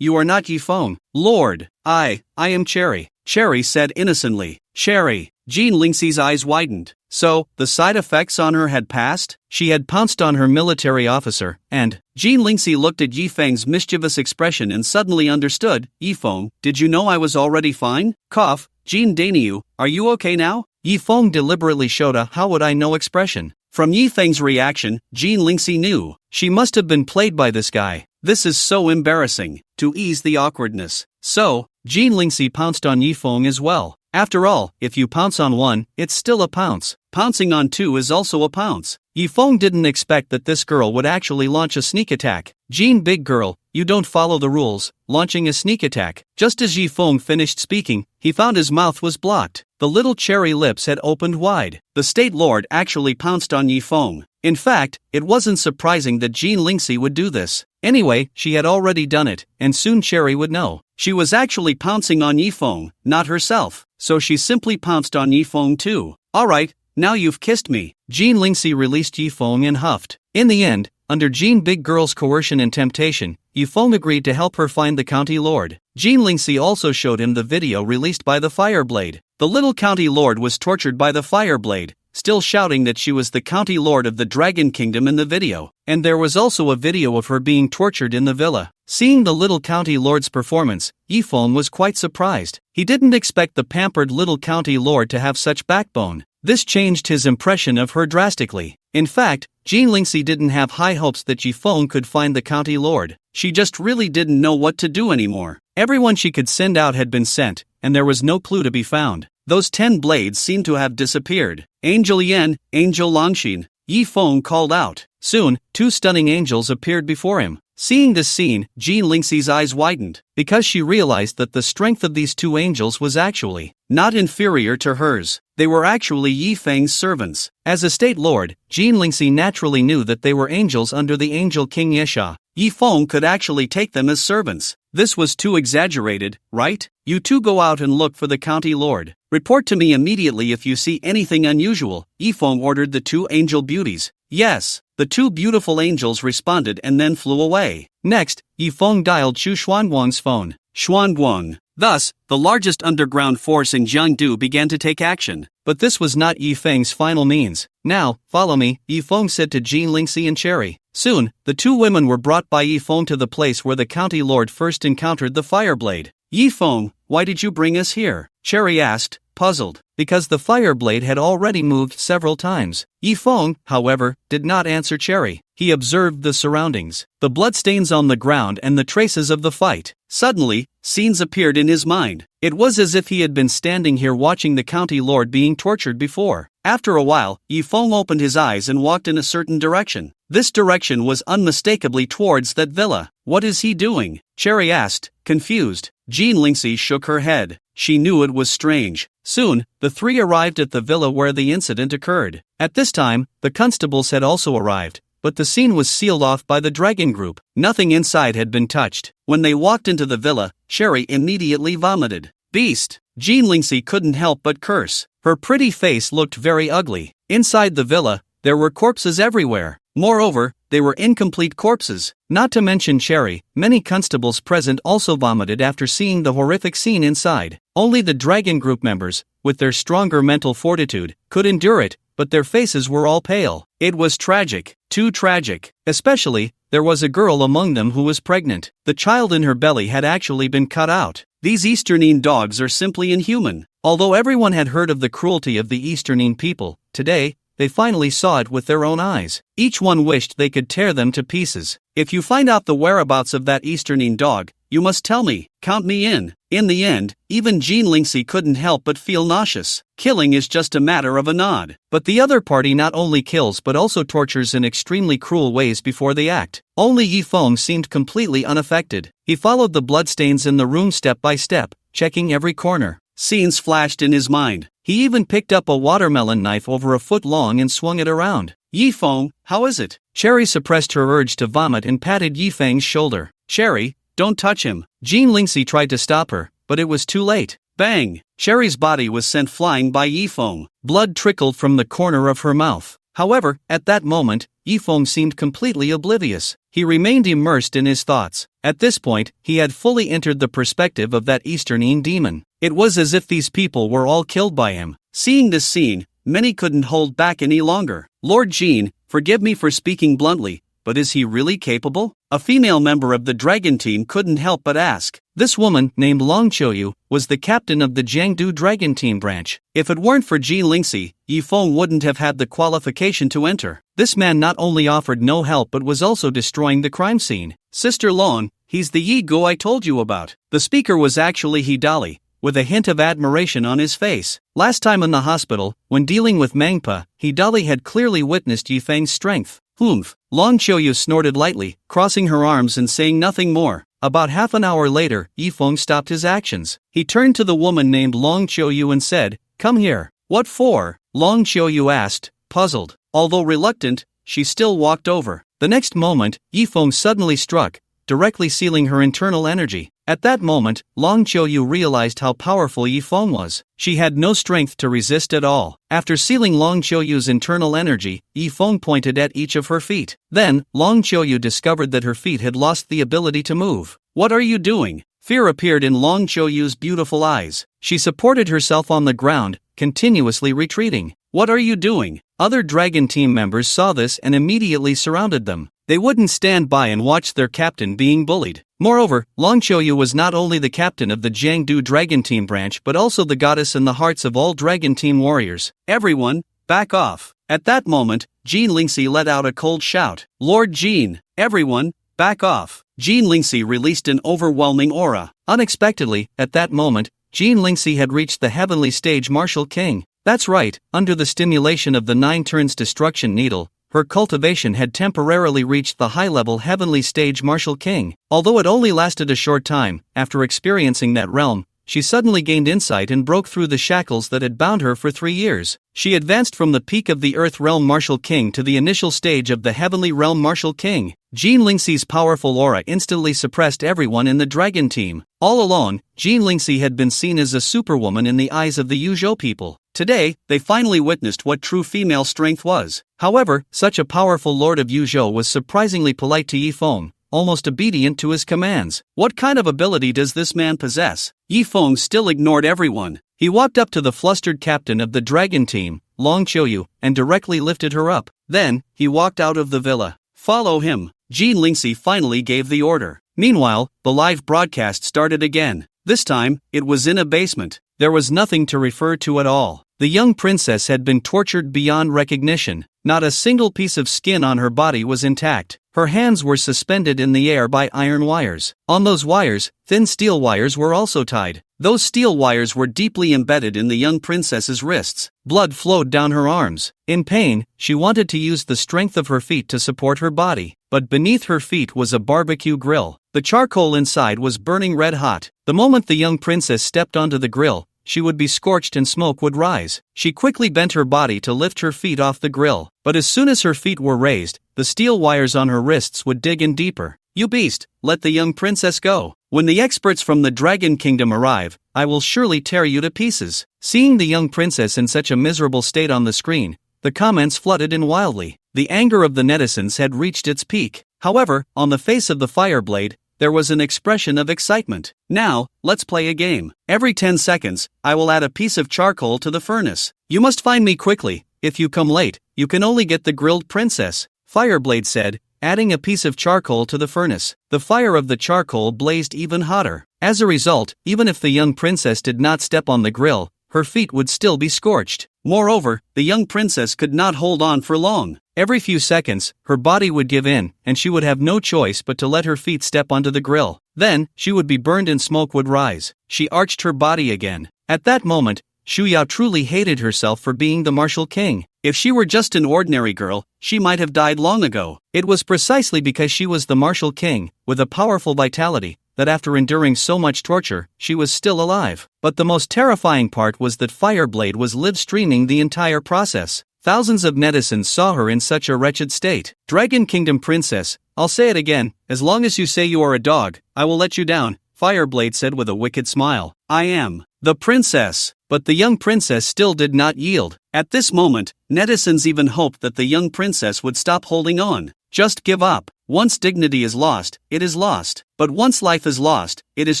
are not Yi Feng. Lord, I am Cherry. Cherry said innocently. Cherry. Jean Lingxi's eyes widened. So, the side effects on her had passed? She had pounced on her military officer, and Jean Lingxi looked at Yi Feng's mischievous expression and suddenly understood. Yi Feng, did you know I was already fine? Cough. Jean Dainyu, are you okay now? Yi Feng deliberately showed a how would I know expression. From Yi Feng's reaction, Jean Lingxi knew. She must have been played by this guy. This is so embarrassing. To ease the awkwardness. So, Jean Lingxi pounced on Yi Feng as well. After all, if you pounce on one, it's still a pounce. Pouncing on two is also a pounce. Yi Feng didn't expect that this girl would actually launch a sneak attack. Jean, big girl, you don't follow the rules, launching a sneak attack. Just as Yi Feng finished speaking, he found his mouth was blocked. The little cherry lips had opened wide. The state lord actually pounced on Yi Feng. In fact, it wasn't surprising that Jean Lingxi would do this. Anyway, she had already done it, and soon Cherry would know. She was actually pouncing on Yifeng, not herself, so she simply pounced on Yifeng too. Alright, now you've kissed me. Jean Lingxi released Yifeng and huffed. In the end, under Jean Big Girl's coercion and temptation, Yifeng agreed to help her find the county lord. Jean Lingxi also showed him the video released by the Fireblade. The little county lord was tortured by the Fireblade, still shouting that she was the county lord of the Dragon Kingdom in the video, and there was also a video of her being tortured in the villa. Seeing the little county lord's performance, Yifeng was quite surprised. He didn't expect the pampered little county lord to have such backbone. This changed his impression of her drastically. In fact, Jean Lingxi didn't have high hopes that Yifeng could find the county lord. She just really didn't know what to do anymore. Everyone she could send out had been sent, and there was no clue to be found. Those 10 blades seemed to have disappeared. Angel Yan, Angel Longxin, Yifeng called out. Soon, 2 stunning angels appeared before him. Seeing this scene, Jean Lingxi's eyes widened, because she realized that the strength of these 2 angels was actually not inferior to hers. They were actually Yifeng's servants. As a state lord, Jean Lingxi naturally knew that they were angels under the angel King Yesha. Yifeng could actually take them as servants. This was too exaggerated, right? You 2 go out and look for the county lord. Report to me immediately if you see anything unusual, Yifeng ordered the 2 angel beauties. Yes, the 2 beautiful angels responded and then flew away. Next, Yifeng dialed Chu Xuanguang's phone. Xuanguang. Thus, the largest underground force in Jiangdu began to take action. But this was not Yifeng's final means. Now, follow me, Yifeng said to Jean Lingxi and Cherry. Soon, the 2 women were brought by Yifeng to the place where the county lord first encountered the Fireblade. Yifeng, why did you bring us here? Cherry asked, puzzled, because the Fireblade had already moved several times. Yifeng, however, did not answer Cherry. He observed the surroundings, the bloodstains on the ground and the traces of the fight. Suddenly, scenes appeared in his mind. It was as if he had been standing here watching the county lord being tortured before. After a while, Yifeng opened his eyes and walked in a certain direction. This direction was unmistakably towards that villa. What is he doing? Cherry asked, confused. Jean Lingxi shook her head. She knew it was strange. Soon, the 3 arrived at the villa where the incident occurred. At this time, the constables had also arrived, but the scene was sealed off by the dragon group. Nothing inside had been touched. When they walked into the villa, Cherry immediately vomited. Beast! Jean Lingxi couldn't help but curse. Her pretty face looked very ugly. Inside the villa, there were corpses everywhere. Moreover, they were incomplete corpses. Not to mention Cherry, many constables present also vomited after seeing the horrific scene inside. Only the dragon group members, with their stronger mental fortitude, could endure it, but their faces were all pale. It was tragic, too tragic. Especially, there was a girl among them who was pregnant. The child in her belly had actually been cut out. These Easternine dogs are simply inhuman. Although everyone had heard of the cruelty of the Easternine people, today, they finally saw it with their own eyes. Each one wished they could tear them to pieces. If you find out the whereabouts of that Easternine dog, you must tell me. Count me in. In the end, even Jean Lingxi couldn't help but feel nauseous. Killing is just a matter of a nod. But the other party not only kills but also tortures in extremely cruel ways before they act. Only Yifeng seemed completely unaffected. He followed the bloodstains in the room step by step, checking every corner. Scenes flashed in his mind. He even picked up a watermelon knife over a foot long and swung it around. Yifeng, how is it? Cherry suppressed her urge to vomit and patted Yifeng's shoulder. Cherry, don't touch him. Jean Lingxi tried to stop her, but it was too late. Bang! Cherry's body was sent flying by Yifeng. Blood trickled from the corner of her mouth. However, at that moment, Yifeng seemed completely oblivious. He remained immersed in his thoughts. At this point, he had fully entered the perspective of that Easternine demon. It was as if these people were all killed by him. Seeing this scene, many couldn't hold back any longer. Lord Jean, forgive me for speaking bluntly, but is he really capable? A female member of the dragon team couldn't help but ask. This woman, named Long Qiuyu, was the captain of the Jiangdu Dragon Team branch. If it weren't for Jean Lingxi, Yifeng wouldn't have had the qualification to enter. This man not only offered no help but was also destroying the crime scene. Sister Long, he's the Yi Go I told you about. The speaker was actually Hidali, with a hint of admiration on his face. Last time in the hospital, when dealing with Mangpa, Hidali had clearly witnessed Yifeng's strength. Humph. Long Qiuyu snorted lightly, crossing her arms and saying nothing more. About half an hour later, Yifeng stopped his actions. He turned to the woman named Long Qiuyu and said, "Come here." "What for?" Long Qiuyu asked, puzzled. Although reluctant, she still walked over. The next moment, Yifeng suddenly struck, directly sealing her internal energy. At that moment, Long Qiuyu realized how powerful Yifeng was. She had no strength to resist at all. After sealing Long Qiuyu's internal energy, Yifeng pointed at each of her feet. Then, Long Qiuyu discovered that her feet had lost the ability to move. "What are you doing?" Fear appeared in Long Qiuyu's beautiful eyes. She supported herself on the ground, continuously retreating. "What are you doing?" Other Dragon Team members saw this and immediately surrounded them. They wouldn't stand by and watch their captain being bullied. Moreover, Long Qiuyu was not only the captain of the Jiangdu Dragon Team branch but also the goddess in the hearts of all Dragon Team warriors. "Everyone, back off." At that moment, Jean Lingxi let out a cold shout. "Lord Jean, everyone, back off." Jean Lingxi released an overwhelming aura. Unexpectedly, at that moment, Jean Lingxi had reached the heavenly stage Martial King. That's right, under the stimulation of the 9 turns destruction needle, her cultivation had temporarily reached the high-level heavenly stage Martial King. Although it only lasted a short time, after experiencing that realm, she suddenly gained insight and broke through the shackles that had bound her for 3 years. She advanced from the peak of the Earth Realm Martial King to the initial stage of the Heavenly Realm Martial King. Jean Lingxi's powerful aura instantly suppressed everyone in the Dragon Team. All along, Jean Lingxi had been seen as a superwoman in the eyes of the Yuzhou people. Today, they finally witnessed what true female strength was. However, such a powerful lord of Yuzhou was surprisingly polite to Yifeng, almost obedient to his commands. What kind of ability does this man possess? Yifeng still ignored everyone. He walked up to the flustered captain of the Dragon Team, Long Qiuyu, and directly lifted her up. Then, he walked out of the villa. "Follow him." Jean Lingxi finally gave the order. Meanwhile, the live broadcast started again. This time, it was in a basement. There was nothing to refer to at all. The young princess had been tortured beyond recognition. Not a single piece of skin on her body was intact. Her hands were suspended in the air by iron wires. On those wires, thin steel wires were also tied. Those steel wires were deeply embedded in the young princess's wrists. Blood flowed down her arms. In pain, she wanted to use the strength of her feet to support her body. But beneath her feet was a barbecue grill. The charcoal inside was burning red hot. The moment the young princess stepped onto the grill, she would be scorched and smoke would rise. She quickly bent her body to lift her feet off the grill. But as soon as her feet were raised, the steel wires on her wrists would dig in deeper. "You beast, let the young princess go. When the experts from the Dragon Kingdom arrive, I will surely tear you to pieces." Seeing the young princess in such a miserable state on the screen, the comments flooded in wildly. The anger of the netizens had reached its peak. However, on the face of the Fireblade, there was an expression of excitement. "Now, let's play a game. Every 10 seconds, I will add a piece of charcoal to the furnace. You must find me quickly. If you come late, you can only get the grilled princess," Fireblade said, adding a piece of charcoal to the furnace. The fire of the charcoal blazed even hotter. As a result, even if the young princess did not step on the grill, her feet would still be scorched. Moreover, the young princess could not hold on for long. Every few seconds, her body would give in, and she would have no choice but to let her feet step onto the grill. Then, she would be burned and smoke would rise. She arched her body again. At that moment, Xu Yao truly hated herself for being the Martial King. If she were just an ordinary girl, she might have died long ago. It was precisely because she was the Martial King, with a powerful vitality, that after enduring so much torture, she was still alive. But the most terrifying part was that Fireblade was live-streaming the entire process. Thousands of netizens saw her in such a wretched state. "Dragon Kingdom Princess, I'll say it again, as long as you say you are a dog, I will let you down," Fireblade said with a wicked smile. "I am the princess." But the young princess still did not yield. At this moment, netizens even hoped that the young princess would stop holding on. Just give up. Once dignity is lost, it is lost. But once life is lost, it is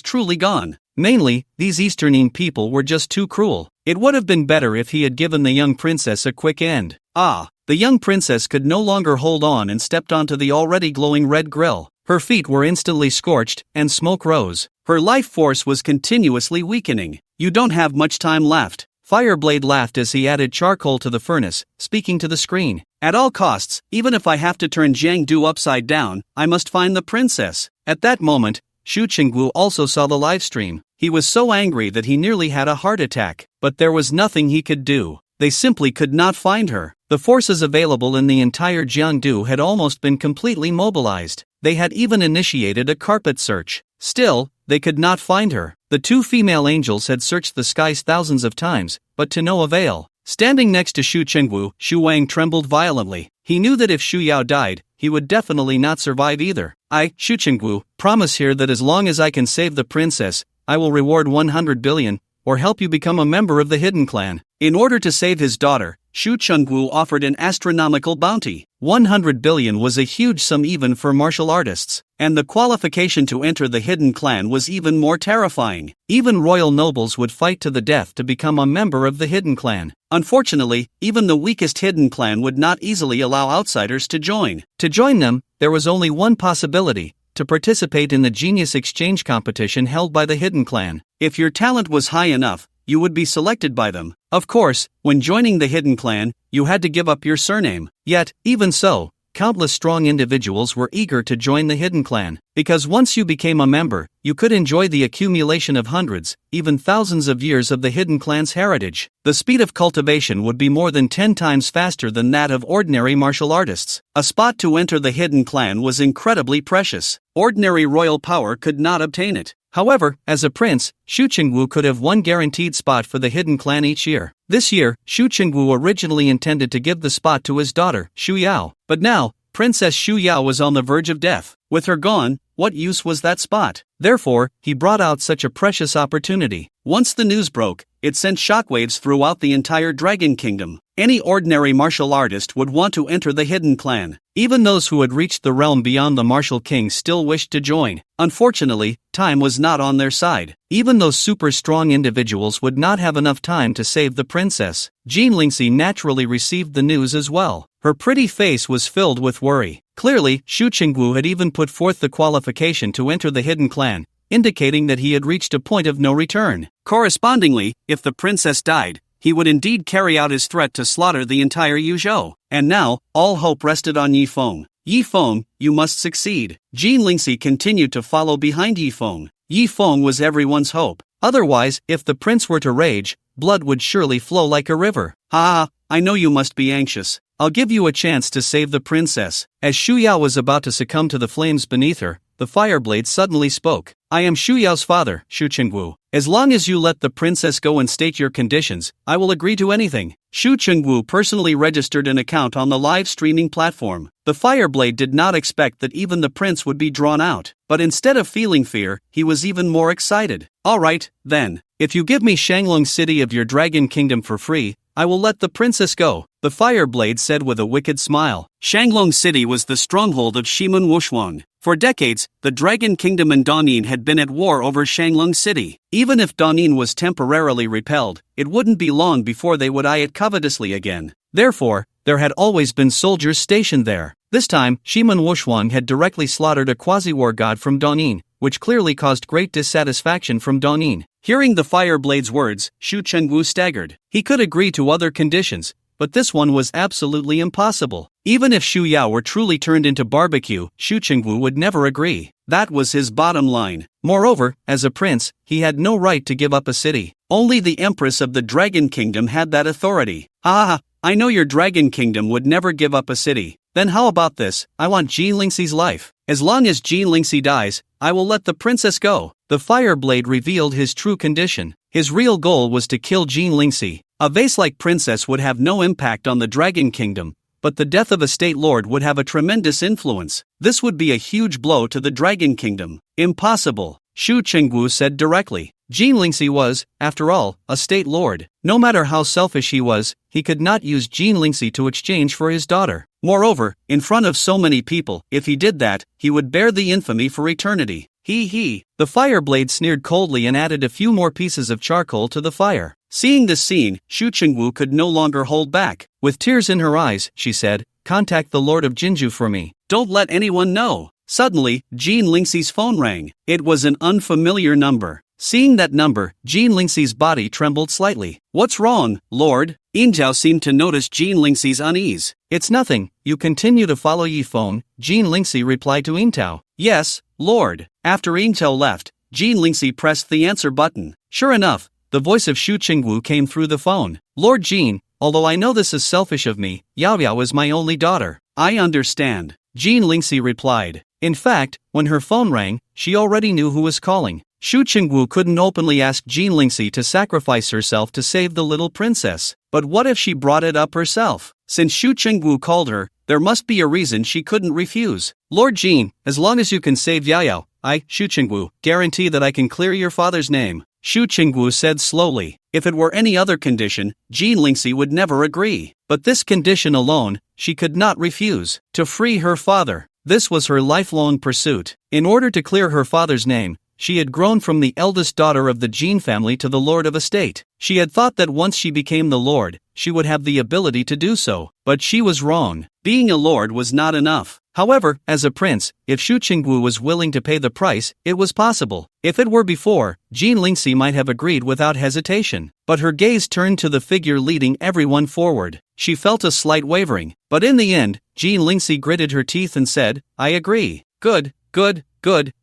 truly gone. Mainly, these Easternine people were just too cruel. It would have been better if he had given the young princess a quick end. The young princess could no longer hold on and stepped onto the already glowing red grill. Her feet were instantly scorched, and smoke rose. Her life force was continuously weakening. "You don't have much time left." Fireblade laughed as he added charcoal to the furnace, speaking to the screen. "At all costs, even if I have to turn Jiangdu upside down, I must find the princess." At that moment, Xu Qingwu also saw the livestream. He was so angry that he nearly had a heart attack. But there was nothing he could do. They simply could not find her. The forces available in the entire Jiangdu had almost been completely mobilized. They had even initiated a carpet search. Still, they could not find her. The 2 female angels had searched the skies thousands of times, but to no avail. Standing next to Xu Qingwu, Xu Wang trembled violently. He knew that if Shu Yao died, he would definitely not survive either. Shu Chengwu, promise here that as long as I can save the princess, I will reward 100 billion, or help you become a member of the hidden clan. In order to save his daughter, Shu Chengwu offered an astronomical bounty. 100 billion was a huge sum even for martial artists, and the qualification to enter the hidden clan was even more terrifying. Even royal nobles would fight to the death to become a member of the hidden clan. Unfortunately, even the weakest hidden clan would not easily allow outsiders to join. To join them, there was only one possibility: to participate in the genius exchange competition held by the hidden clan. If your talent was high enough, you would be selected by them. Of course, when joining the hidden clan, you had to give up your surname. Yet, even so, countless strong individuals were eager to join the hidden clan, because once you became a member, you could enjoy the accumulation of hundreds, even thousands of years of the hidden clan's heritage. The speed of cultivation would be more than 10 times faster than that of ordinary martial artists. A spot to enter the hidden clan was incredibly precious. Ordinary royal power could not obtain it. However, as a prince, Shu Chengwu could have one guaranteed spot for the hidden clan each year. This year, Shu Chengwu originally intended to give the spot to his daughter, Shu Yao. But now, Princess Shu Yao was on the verge of death. With her gone, what use was that spot? Therefore, he brought out such a precious opportunity. Once the news broke, it sent shockwaves throughout the entire Dragon Kingdom. Any ordinary martial artist would want to enter the hidden clan. Even those who had reached the realm beyond the martial king still wished to join. Unfortunately, time was not on their side. Even those super strong individuals would not have enough time to save the princess. Jean Lingxi naturally received the news as well. Her pretty face was filled with worry. Clearly, Shu Chengwu had even put forth the qualification to enter the hidden clan, indicating that he had reached a point of no return. Correspondingly, if the princess died, he would indeed carry out his threat to slaughter the entire Yuzhou. And now, all hope rested on Yi Feng. Yi Feng, you must succeed. Jean Lingxi continued to follow behind Yi Feng. Yi Feng was everyone's hope. Otherwise, if the prince were to rage, blood would surely flow like a river. I know you must be anxious. I'll give you a chance to save the princess. As Shu Yao was about to succumb to the flames beneath her, the Fireblade suddenly spoke. I am Shu Yao's father, Shu Chengwu. As long as you let the princess go and state your conditions, I will agree to anything. Shu Chengwu personally registered an account on the live streaming platform. The Fireblade did not expect that even the prince would be drawn out, but instead of feeling fear, he was even more excited. Alright, then. If you give me Shanglong City of your Dragon Kingdom for free, I will let the princess go, the Fireblade said with a wicked smile. Shanglong City was the stronghold of Shimun Wushuang. For decades, the Dragon Kingdom and Danin had been at war over Shanglong City. Even if Danin was temporarily repelled, it wouldn't be long before they would eye it covetously again. Therefore, there had always been soldiers stationed there. This time, Shimun Wushuang had directly slaughtered a quasi-war god from Danin, which clearly caused great dissatisfaction from Danin. Hearing the Fireblade's words, Shu Chengwu staggered. He could agree to other conditions, but this one was absolutely impossible. Even if Shu Yao were truly turned into barbecue, Shu Chengwu would never agree. That was his bottom line. Moreover, as a prince, he had no right to give up a city. Only the Empress of the Dragon Kingdom had that authority. I know your Dragon Kingdom would never give up a city. Then how about this? I want Jean Lingxi's life. As long as Jean Lingxi dies, I will let the princess go. The Fireblade revealed his true condition. His real goal was to kill Jean Lingxi. A vase-like princess would have no impact on the Dragon Kingdom, but the death of a state lord would have a tremendous influence. This would be a huge blow to the Dragon Kingdom. Impossible, Shu Chengwu said directly. Jean Lingxi was, after all, a state lord. No matter how selfish he was, he could not use Jean Lingxi to exchange for his daughter. Moreover, in front of so many people, if he did that, he would bear the infamy for eternity. The Fireblade sneered coldly and added a few more pieces of charcoal to the fire. Seeing this scene, Shu Chengwu could no longer hold back. With tears in her eyes, she said, contact the Lord of Jinju for me. Don't let anyone know. Suddenly, Jean Lingxi's phone rang. It was an unfamiliar number. Seeing that number, Jean Lingxi's body trembled slightly. What's wrong, Lord? Yinjiao seemed to notice Jean Lingxi's unease. It's nothing, you continue to follow Yi Feng, Jean Lingxi replied to Yingtao. Yes, Lord. After Yingtao left, Jean Lingxi pressed the answer button. Sure enough, the voice of Shu Chengwu came through the phone. Lord Jean, although I know this is selfish of me, Yao Yao is my only daughter. I understand, Jean Lingxi replied. In fact, when her phone rang, she already knew who was calling. Shu Chengwu couldn't openly ask Jean Lingxi to sacrifice herself to save the little princess. But what if she brought it up herself? Since Shu Chengwu called her, There must be a reason she couldn't refuse. Lord Jean, as long as you can save Yaoyao, I, Xu Qingwu, guarantee that I can clear your father's name. Xu Qingwu said slowly. If it were any other condition, Jean Lingxi would never agree. But this condition alone, she could not refuse. To free her father. This was her lifelong pursuit. In order to clear her father's name, she had grown from the eldest daughter of the Jean family to the lord of a state. She had thought that once she became the lord, she would have the ability to do so. But she was wrong. Being a lord was not enough. However, as a prince, if Xu Qingwu was willing to pay the price, it was possible. If it were before, Jean Lingxi might have agreed without hesitation. But her gaze turned to the figure leading everyone forward. She felt a slight wavering. But in the end, Jean Lingxi gritted her teeth and said, I agree. Good,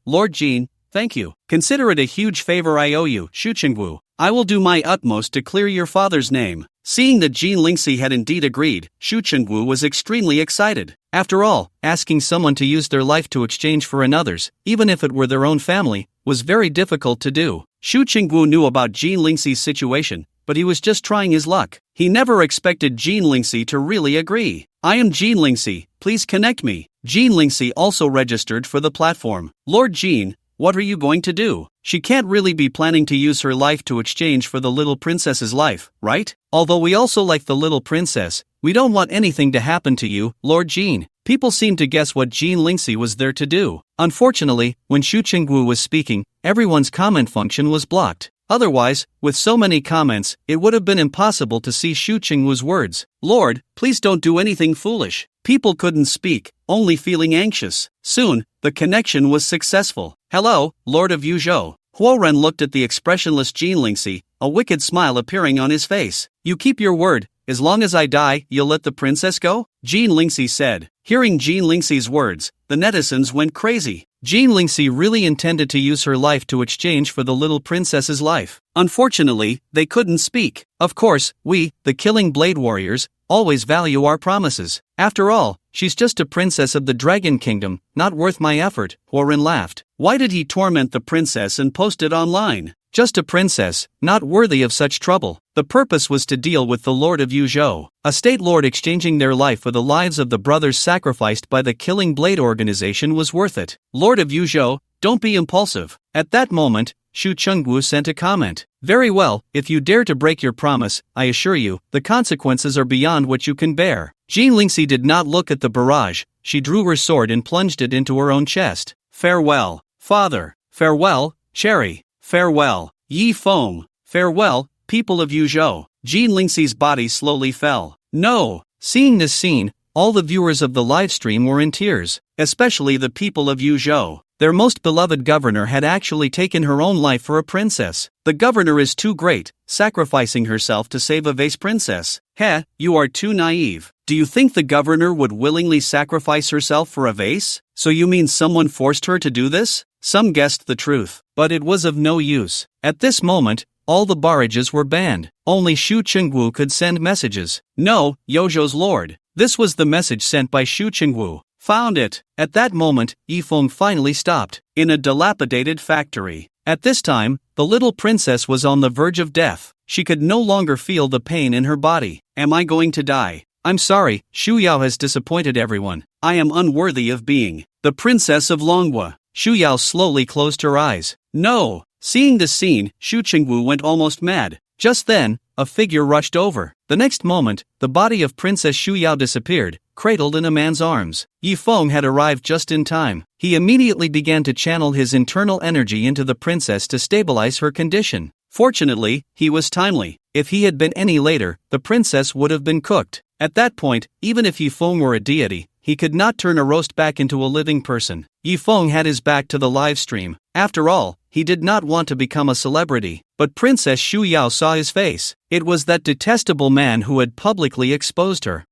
Lord Jean. Thank you. Consider it a huge favor I owe you, Xu Qingwu. I will do my utmost to clear your father's name. Seeing that Jean Lingxi had indeed agreed, Xu Qingwu was extremely excited. After all, asking someone to use their life to exchange for another's, even if it were their own family, was very difficult to do. Xu Qingwu knew about Jean Lingxi's situation, but he was just trying his luck. He never expected Jean Lingxi to really agree. I am Jean Lingxi, please connect me. Jean Lingxi also registered for the platform. Lord Jean, what are you going to do? She can't really be planning to use her life to exchange for the little princess's life, right? Although we also like the little princess, we don't want anything to happen to you, Lord Jean. People seemed to guess what Jean Lingxi was there to do. Unfortunately, when Xu Qingwu was speaking, everyone's comment function was blocked. Otherwise, with so many comments, it would have been impossible to see Xu Qingwu's words. Lord, please don't do anything foolish. People couldn't speak, only feeling anxious. Soon, the connection was successful. Hello, Lord of Yuzhou. Huoren looked at the expressionless Jean Lingxi, a wicked smile appearing on his face. You keep your word. As long as I die, you'll let the princess go? Jean Lingxi said. Hearing Jean Lingxi's words, the netizens went crazy. Jean Lingxi really intended to use her life to exchange for the little princess's life. Unfortunately, they couldn't speak. Of course, we, the Killing Blade Warriors, always value our promises. After all, she's just a princess of the Dragon Kingdom, not worth my effort, Huoren laughed. Why did he torment the princess and post it online? Just a princess, not worthy of such trouble. The purpose was to deal with the Lord of Yuzhou, a state lord exchanging their life for the lives of the brothers sacrificed by the Killing Blade organization was worth it. Lord of Yuzhou, don't be impulsive. At that moment, Xu Qingwu sent a comment. Very well, if you dare to break your promise, I assure you, the consequences are beyond what you can bear. Jean Lingxi did not look at the barrage, she drew her sword and plunged it into her own chest. Farewell, father. Farewell, Cherry. Farewell, Yi Feng. Farewell, people of Yuzhou. Jean Lingxi's body slowly fell. No! Seeing this scene, all the viewers of the livestream were in tears, especially the people of Yuzhou. Their most beloved governor had actually taken her own life for a princess. The governor is too great, sacrificing herself to save a vase princess. Heh, you are too naive. Do you think the governor would willingly sacrifice herself for a vase? So you mean someone forced her to do this? Some guessed the truth, but it was of no use. At this moment, all the barrages were banned. Only Xu Qingwu could send messages. No, Yozhou's lord. This was the message sent by Xu Qingwu. Found it. At that moment, Yifeng finally stopped. In a dilapidated factory. At this time, the little princess was on the verge of death. She could no longer feel the pain in her body. Am I going to die? I'm sorry, Xu Yao has disappointed everyone. I am unworthy of being the princess of Longhua. Xu Yao slowly closed her eyes. No! Seeing this scene, Xu Qingwu went almost mad. Just then, a figure rushed over. The next moment, the body of Princess Xu Yao disappeared, cradled in a man's arms. Yi Feng had arrived just in time. He immediately began to channel his internal energy into the princess to stabilize her condition. Fortunately, he was timely. If he had been any later, the princess would have been cooked. At that point, even if Yi Feng were a deity, he could not turn a roast back into a living person. Yi Feng had his back to the live stream. After all, he did not want to become a celebrity. But Princess Xu Yao saw his face. It was that detestable man who had publicly exposed her.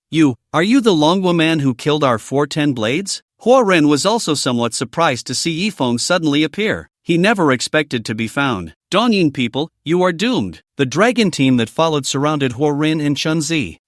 Are you the Longhua man who killed our 410 blades? Huoren was also somewhat surprised to see Yi Feng suddenly appear. He never expected to be found. Dongyin people, you are doomed. The dragon team that followed surrounded Huoren and Chunzi.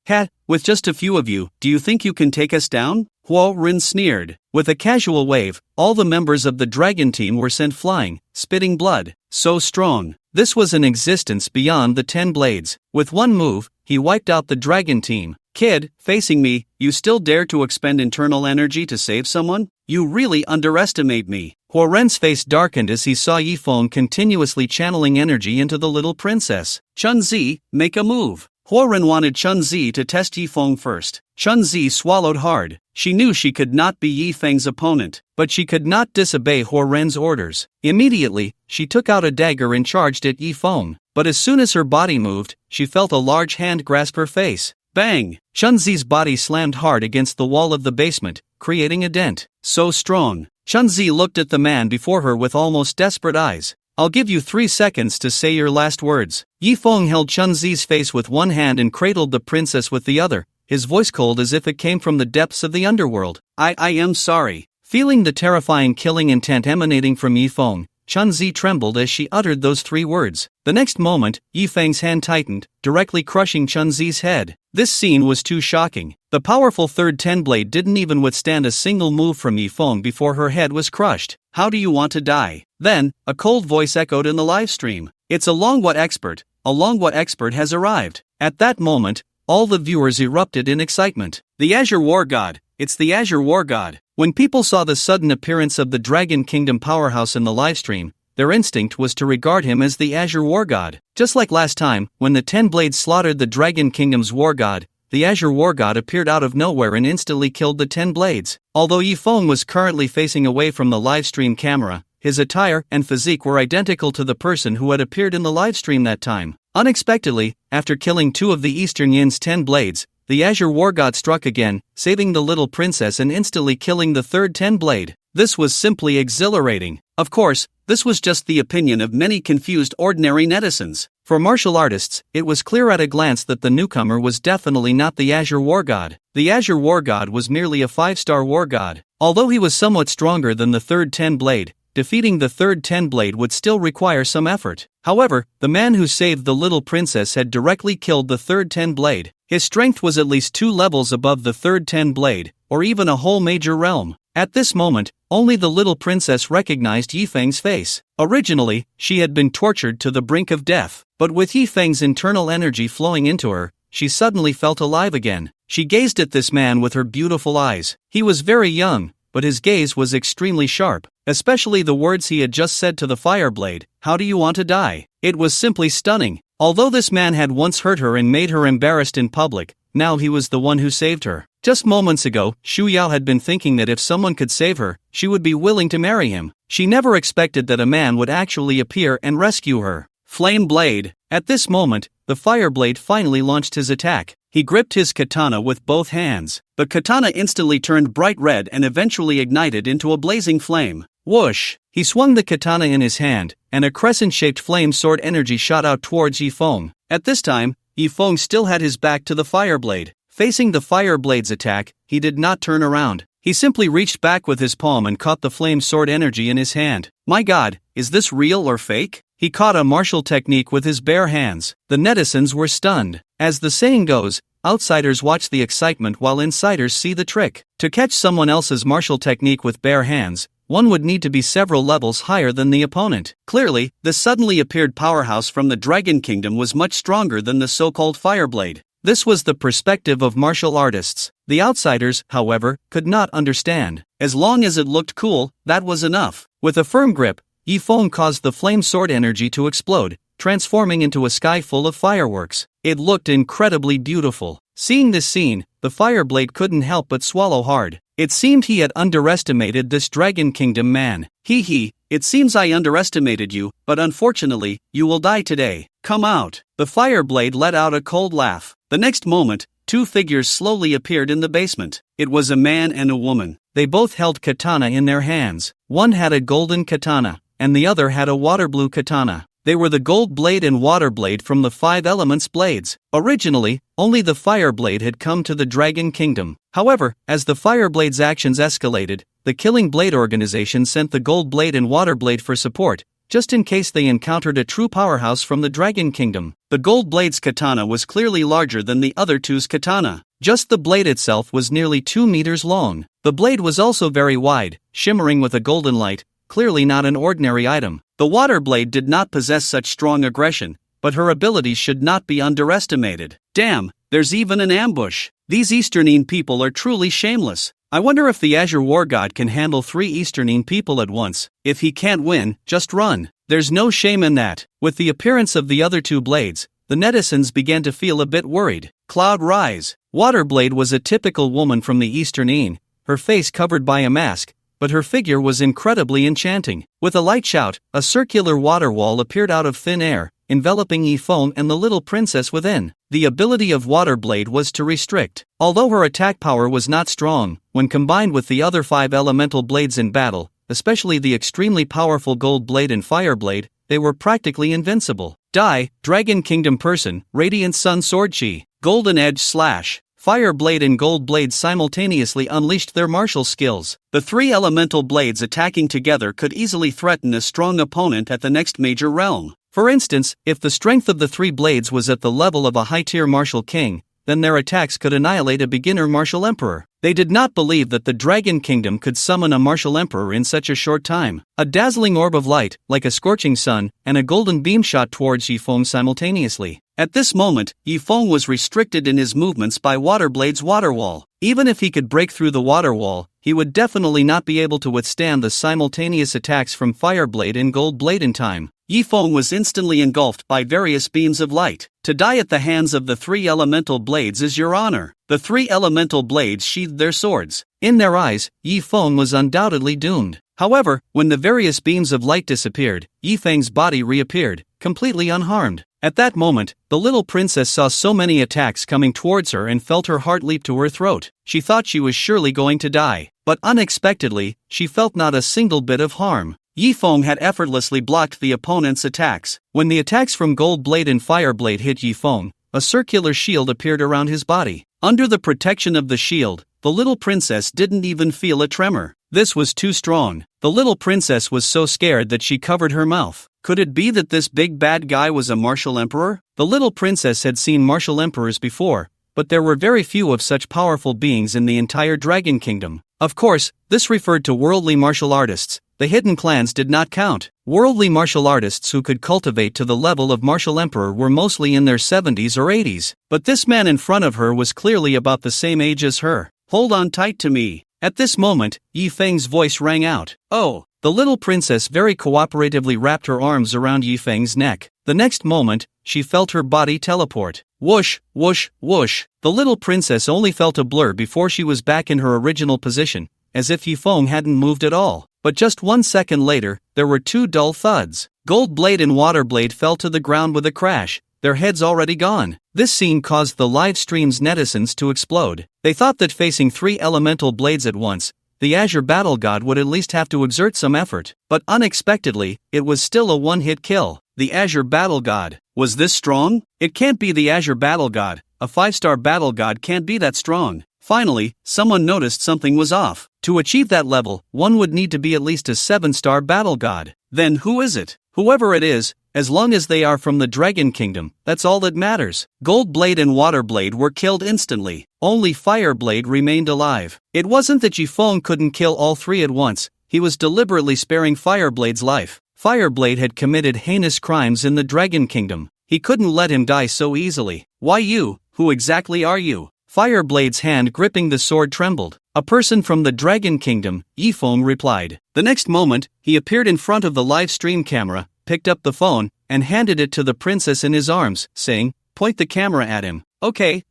With just a few of you, do you think you can take us down? Huoren sneered. With a casual wave, all the members of the dragon team were sent flying, spitting blood. So strong. This was an existence beyond the 10 blades. With one move, he wiped out the dragon team. Kid, facing me, you still dare to expend internal energy to save someone? You really underestimate me. Huo Ren's face darkened as he saw Yifeng continuously channeling energy into the little princess. Chun-Zi, make a move. Huo Ren wanted Chun-Zi to test Yifeng first. Chun-Zi swallowed hard. She knew she could not be Yifeng's opponent, but she could not disobey Huo Ren's orders. Immediately, she took out a dagger and charged at Yifeng. But as soon as her body moved, she felt a large hand grasp her face. Bang! Chun-Zi's body slammed hard against the wall of the basement, creating a dent. So strong. Chun-Zi looked at the man before her with almost desperate eyes. I'll give you 3 seconds to say your last words. Yifeng held Chun-Zi's face with one hand and cradled the princess with the other, his voice cold as if it came from the depths of the underworld. I am sorry. Feeling the terrifying killing intent emanating from Yifeng, Chun-Zi trembled as she uttered those 3 words. The next moment, Yifeng's hand tightened, directly crushing Chun-Zi's head. This scene was too shocking. The powerful third Ten-Blade didn't even withstand a single move from Yifeng before her head was crushed. How do you want to die? Then, a cold voice echoed in the live stream. It's a Longwhat expert. A Longwhat expert has arrived. At that moment, all the viewers erupted in excitement. The Azure War God. It's the Azure War God. When people saw the sudden appearance of the Dragon Kingdom powerhouse in the livestream, their instinct was to regard him as the Azure War God. Just like last time, when the Ten Blades slaughtered the Dragon Kingdom's War God, the Azure War God appeared out of nowhere and instantly killed the 10 blades. Although Yifeng was currently facing away from the livestream camera, his attire and physique were identical to the person who had appeared in the livestream that time. Unexpectedly, after killing 2 of the Eastern Yin's 10 blades, the Azure War God struck again, saving the little princess and instantly killing the third 10 blade. This was simply exhilarating. Of course, this was just the opinion of many confused ordinary netizens. For martial artists, it was clear at a glance that the newcomer was definitely not the Azure War God. The Azure War God was merely a 5-star war god. Although he was somewhat stronger than the third 10 blade, defeating the third 10 blade would still require some effort. However, the man who saved the little princess had directly killed the third 10 blade. His strength was at least 2 levels above the third 10 blade, or even a whole major realm. At this moment, only the little princess recognized Yifeng's face. Originally, she had been tortured to the brink of death, but with Yifeng's internal energy flowing into her, she suddenly felt alive again. She gazed at this man with her beautiful eyes. He was very young, but his gaze was extremely sharp, especially the words he had just said to the Fireblade, "How do you want to die?" It was simply stunning. Although this man had once hurt her and made her embarrassed in public, now he was the one who saved her. Just moments ago, Xu Yao had been thinking that if someone could save her, she would be willing to marry him. She never expected that a man would actually appear and rescue her. Flame Blade. At this moment, the Fireblade finally launched his attack. He gripped his katana with both hands. The katana instantly turned bright red and eventually ignited into a blazing flame. Whoosh! He swung the katana in his hand, and a crescent-shaped flame sword energy shot out towards Yifeng. At this time, Yifeng still had his back to the Fireblade. Facing the Fireblade's attack, he did not turn around. He simply reached back with his palm and caught the flame sword energy in his hand. My god, is this real or fake? He caught a martial technique with his bare hands. The netizens were stunned. As the saying goes, outsiders watch the excitement while insiders see the trick. To catch someone else's martial technique with bare hands, one would need to be several levels higher than the opponent. Clearly, the suddenly appeared powerhouse from the Dragon Kingdom was much stronger than the so-called Fireblade. This was the perspective of martial artists. The outsiders, however, could not understand. As long as it looked cool, that was enough. With a firm grip, Yifeng caused the flame sword energy to explode, transforming into a sky full of fireworks. It looked incredibly beautiful. Seeing this scene, the Fireblade couldn't help but swallow hard. It seemed he had underestimated this Dragon Kingdom man. It seems I underestimated you, but unfortunately, you will die today. Come out. The Fireblade let out a cold laugh. The next moment, 2 figures slowly appeared in the basement. It was a man and a woman. They both held katana in their hands. One had a golden katana, and the other had a water blue katana. They were the Gold Blade and Water Blade from the 5 Elements blades. Originally, only the Fireblade had come to the Dragon Kingdom. However, as the Fireblade's actions escalated, the Killing Blade organization sent the Gold Blade and Water Blade for support, just in case they encountered a true powerhouse from the Dragon Kingdom. The Gold Blade's katana was clearly larger than the other two's katana. Just the blade itself was nearly 2 meters long. The blade was also very wide, shimmering with a golden light, clearly not an ordinary item. The Water Blade did not possess such strong aggression, but her abilities should not be underestimated. Damn, there's even an ambush. These Easternine people are truly shameless. I wonder if the Azure War God can handle 3 Easternine people at once. If he can't win, just run. There's no shame in that. With the appearance of the other 2 blades, the netizens began to feel a bit worried. Cloud Rise. Waterblade was a typical woman from the Easternine, her face covered by a mask, but her figure was incredibly enchanting. With a light shout, a circular water wall appeared out of thin air, enveloping Yifeng and the little princess within. The ability of Waterblade was to restrict. Although her attack power was not strong, when combined with the other 5 elemental blades in battle, especially the extremely powerful Gold Blade and Fire Blade, they were practically invincible. Die, Dragon Kingdom Person, Radiant Sun Sword Chi, Golden Edge Slash. Fire Blade and Gold Blade simultaneously unleashed their martial skills. The 3 elemental blades attacking together could easily threaten a strong opponent at the next major realm. For instance, if the strength of the 3 blades was at the level of a high-tier martial king, then their attacks could annihilate a beginner martial emperor. They did not believe that the Dragon Kingdom could summon a martial emperor in such a short time. A dazzling orb of light, like a scorching sun, and a golden beam shot towards Yifeng simultaneously. At this moment, Yifeng was restricted in his movements by Waterblade's water wall. Even if he could break through the water wall, he would definitely not be able to withstand the simultaneous attacks from Fireblade and Gold Blade in time. Yifeng was instantly engulfed by various beams of light. To die at the hands of the 3 elemental blades is your honor. The 3 elemental blades sheathed their swords. In their eyes, Yifeng was undoubtedly doomed. However, when the various beams of light disappeared, Yifeng's body reappeared, completely unharmed. At that moment, the little princess saw so many attacks coming towards her and felt her heart leap to her throat. She thought she was surely going to die. But unexpectedly, she felt not a single bit of harm. Yifeng had effortlessly blocked the opponent's attacks. When the attacks from Gold Blade and Fire Blade hit Yifeng, a circular shield appeared around his body. Under the protection of the shield, the little princess didn't even feel a tremor. This was too strong. The little princess was so scared that she covered her mouth. Could it be that this big bad guy was a martial emperor? The little princess had seen martial emperors before, but there were very few of such powerful beings in the entire Dragon Kingdom. Of course, this referred to worldly martial artists. The hidden clans did not count. Worldly martial artists who could cultivate to the level of martial emperor were mostly in their 70s or 80s. But this man in front of her was clearly about the same age as her. Hold on tight to me. At this moment, Yifeng's voice rang out. Oh! The little princess very cooperatively wrapped her arms around Yifeng's neck. The next moment, she felt her body teleport. Whoosh, whoosh, whoosh. The little princess only felt a blur before she was back in her original position, as if Yifeng hadn't moved at all. But just 1 second later, there were 2 dull thuds. Gold Blade and Water Blade fell to the ground with a crash, their heads already gone. This scene caused the live stream's netizens to explode. They thought that facing 3 elemental blades at once, the Azure Battle God would at least have to exert some effort. But unexpectedly, it was still a one-hit kill. The Azure Battle God. Was this strong? It can't be the Azure Battle God. A 5-star battle god can't be that strong. Finally, someone noticed something was off. To achieve that level, one would need to be at least a 7-star battle god. Then who is it? Whoever it is, as long as they are from the Dragon Kingdom, that's all that matters. Gold Blade and Water Blade were killed instantly. Only Fire Blade remained alive. It wasn't that Yifeng couldn't kill all 3 at once, he was deliberately sparing Fire Blade's life. Fire Blade had committed heinous crimes in the Dragon Kingdom. He couldn't let him die so easily. Why you? Who exactly are you? Fireblade's hand gripping the sword trembled. A person from the Dragon Kingdom, Yifeng replied. The next moment, he appeared in front of the live stream camera, picked up the phone, and handed it to the princess in his arms, saying, "Point the camera at him." Okay.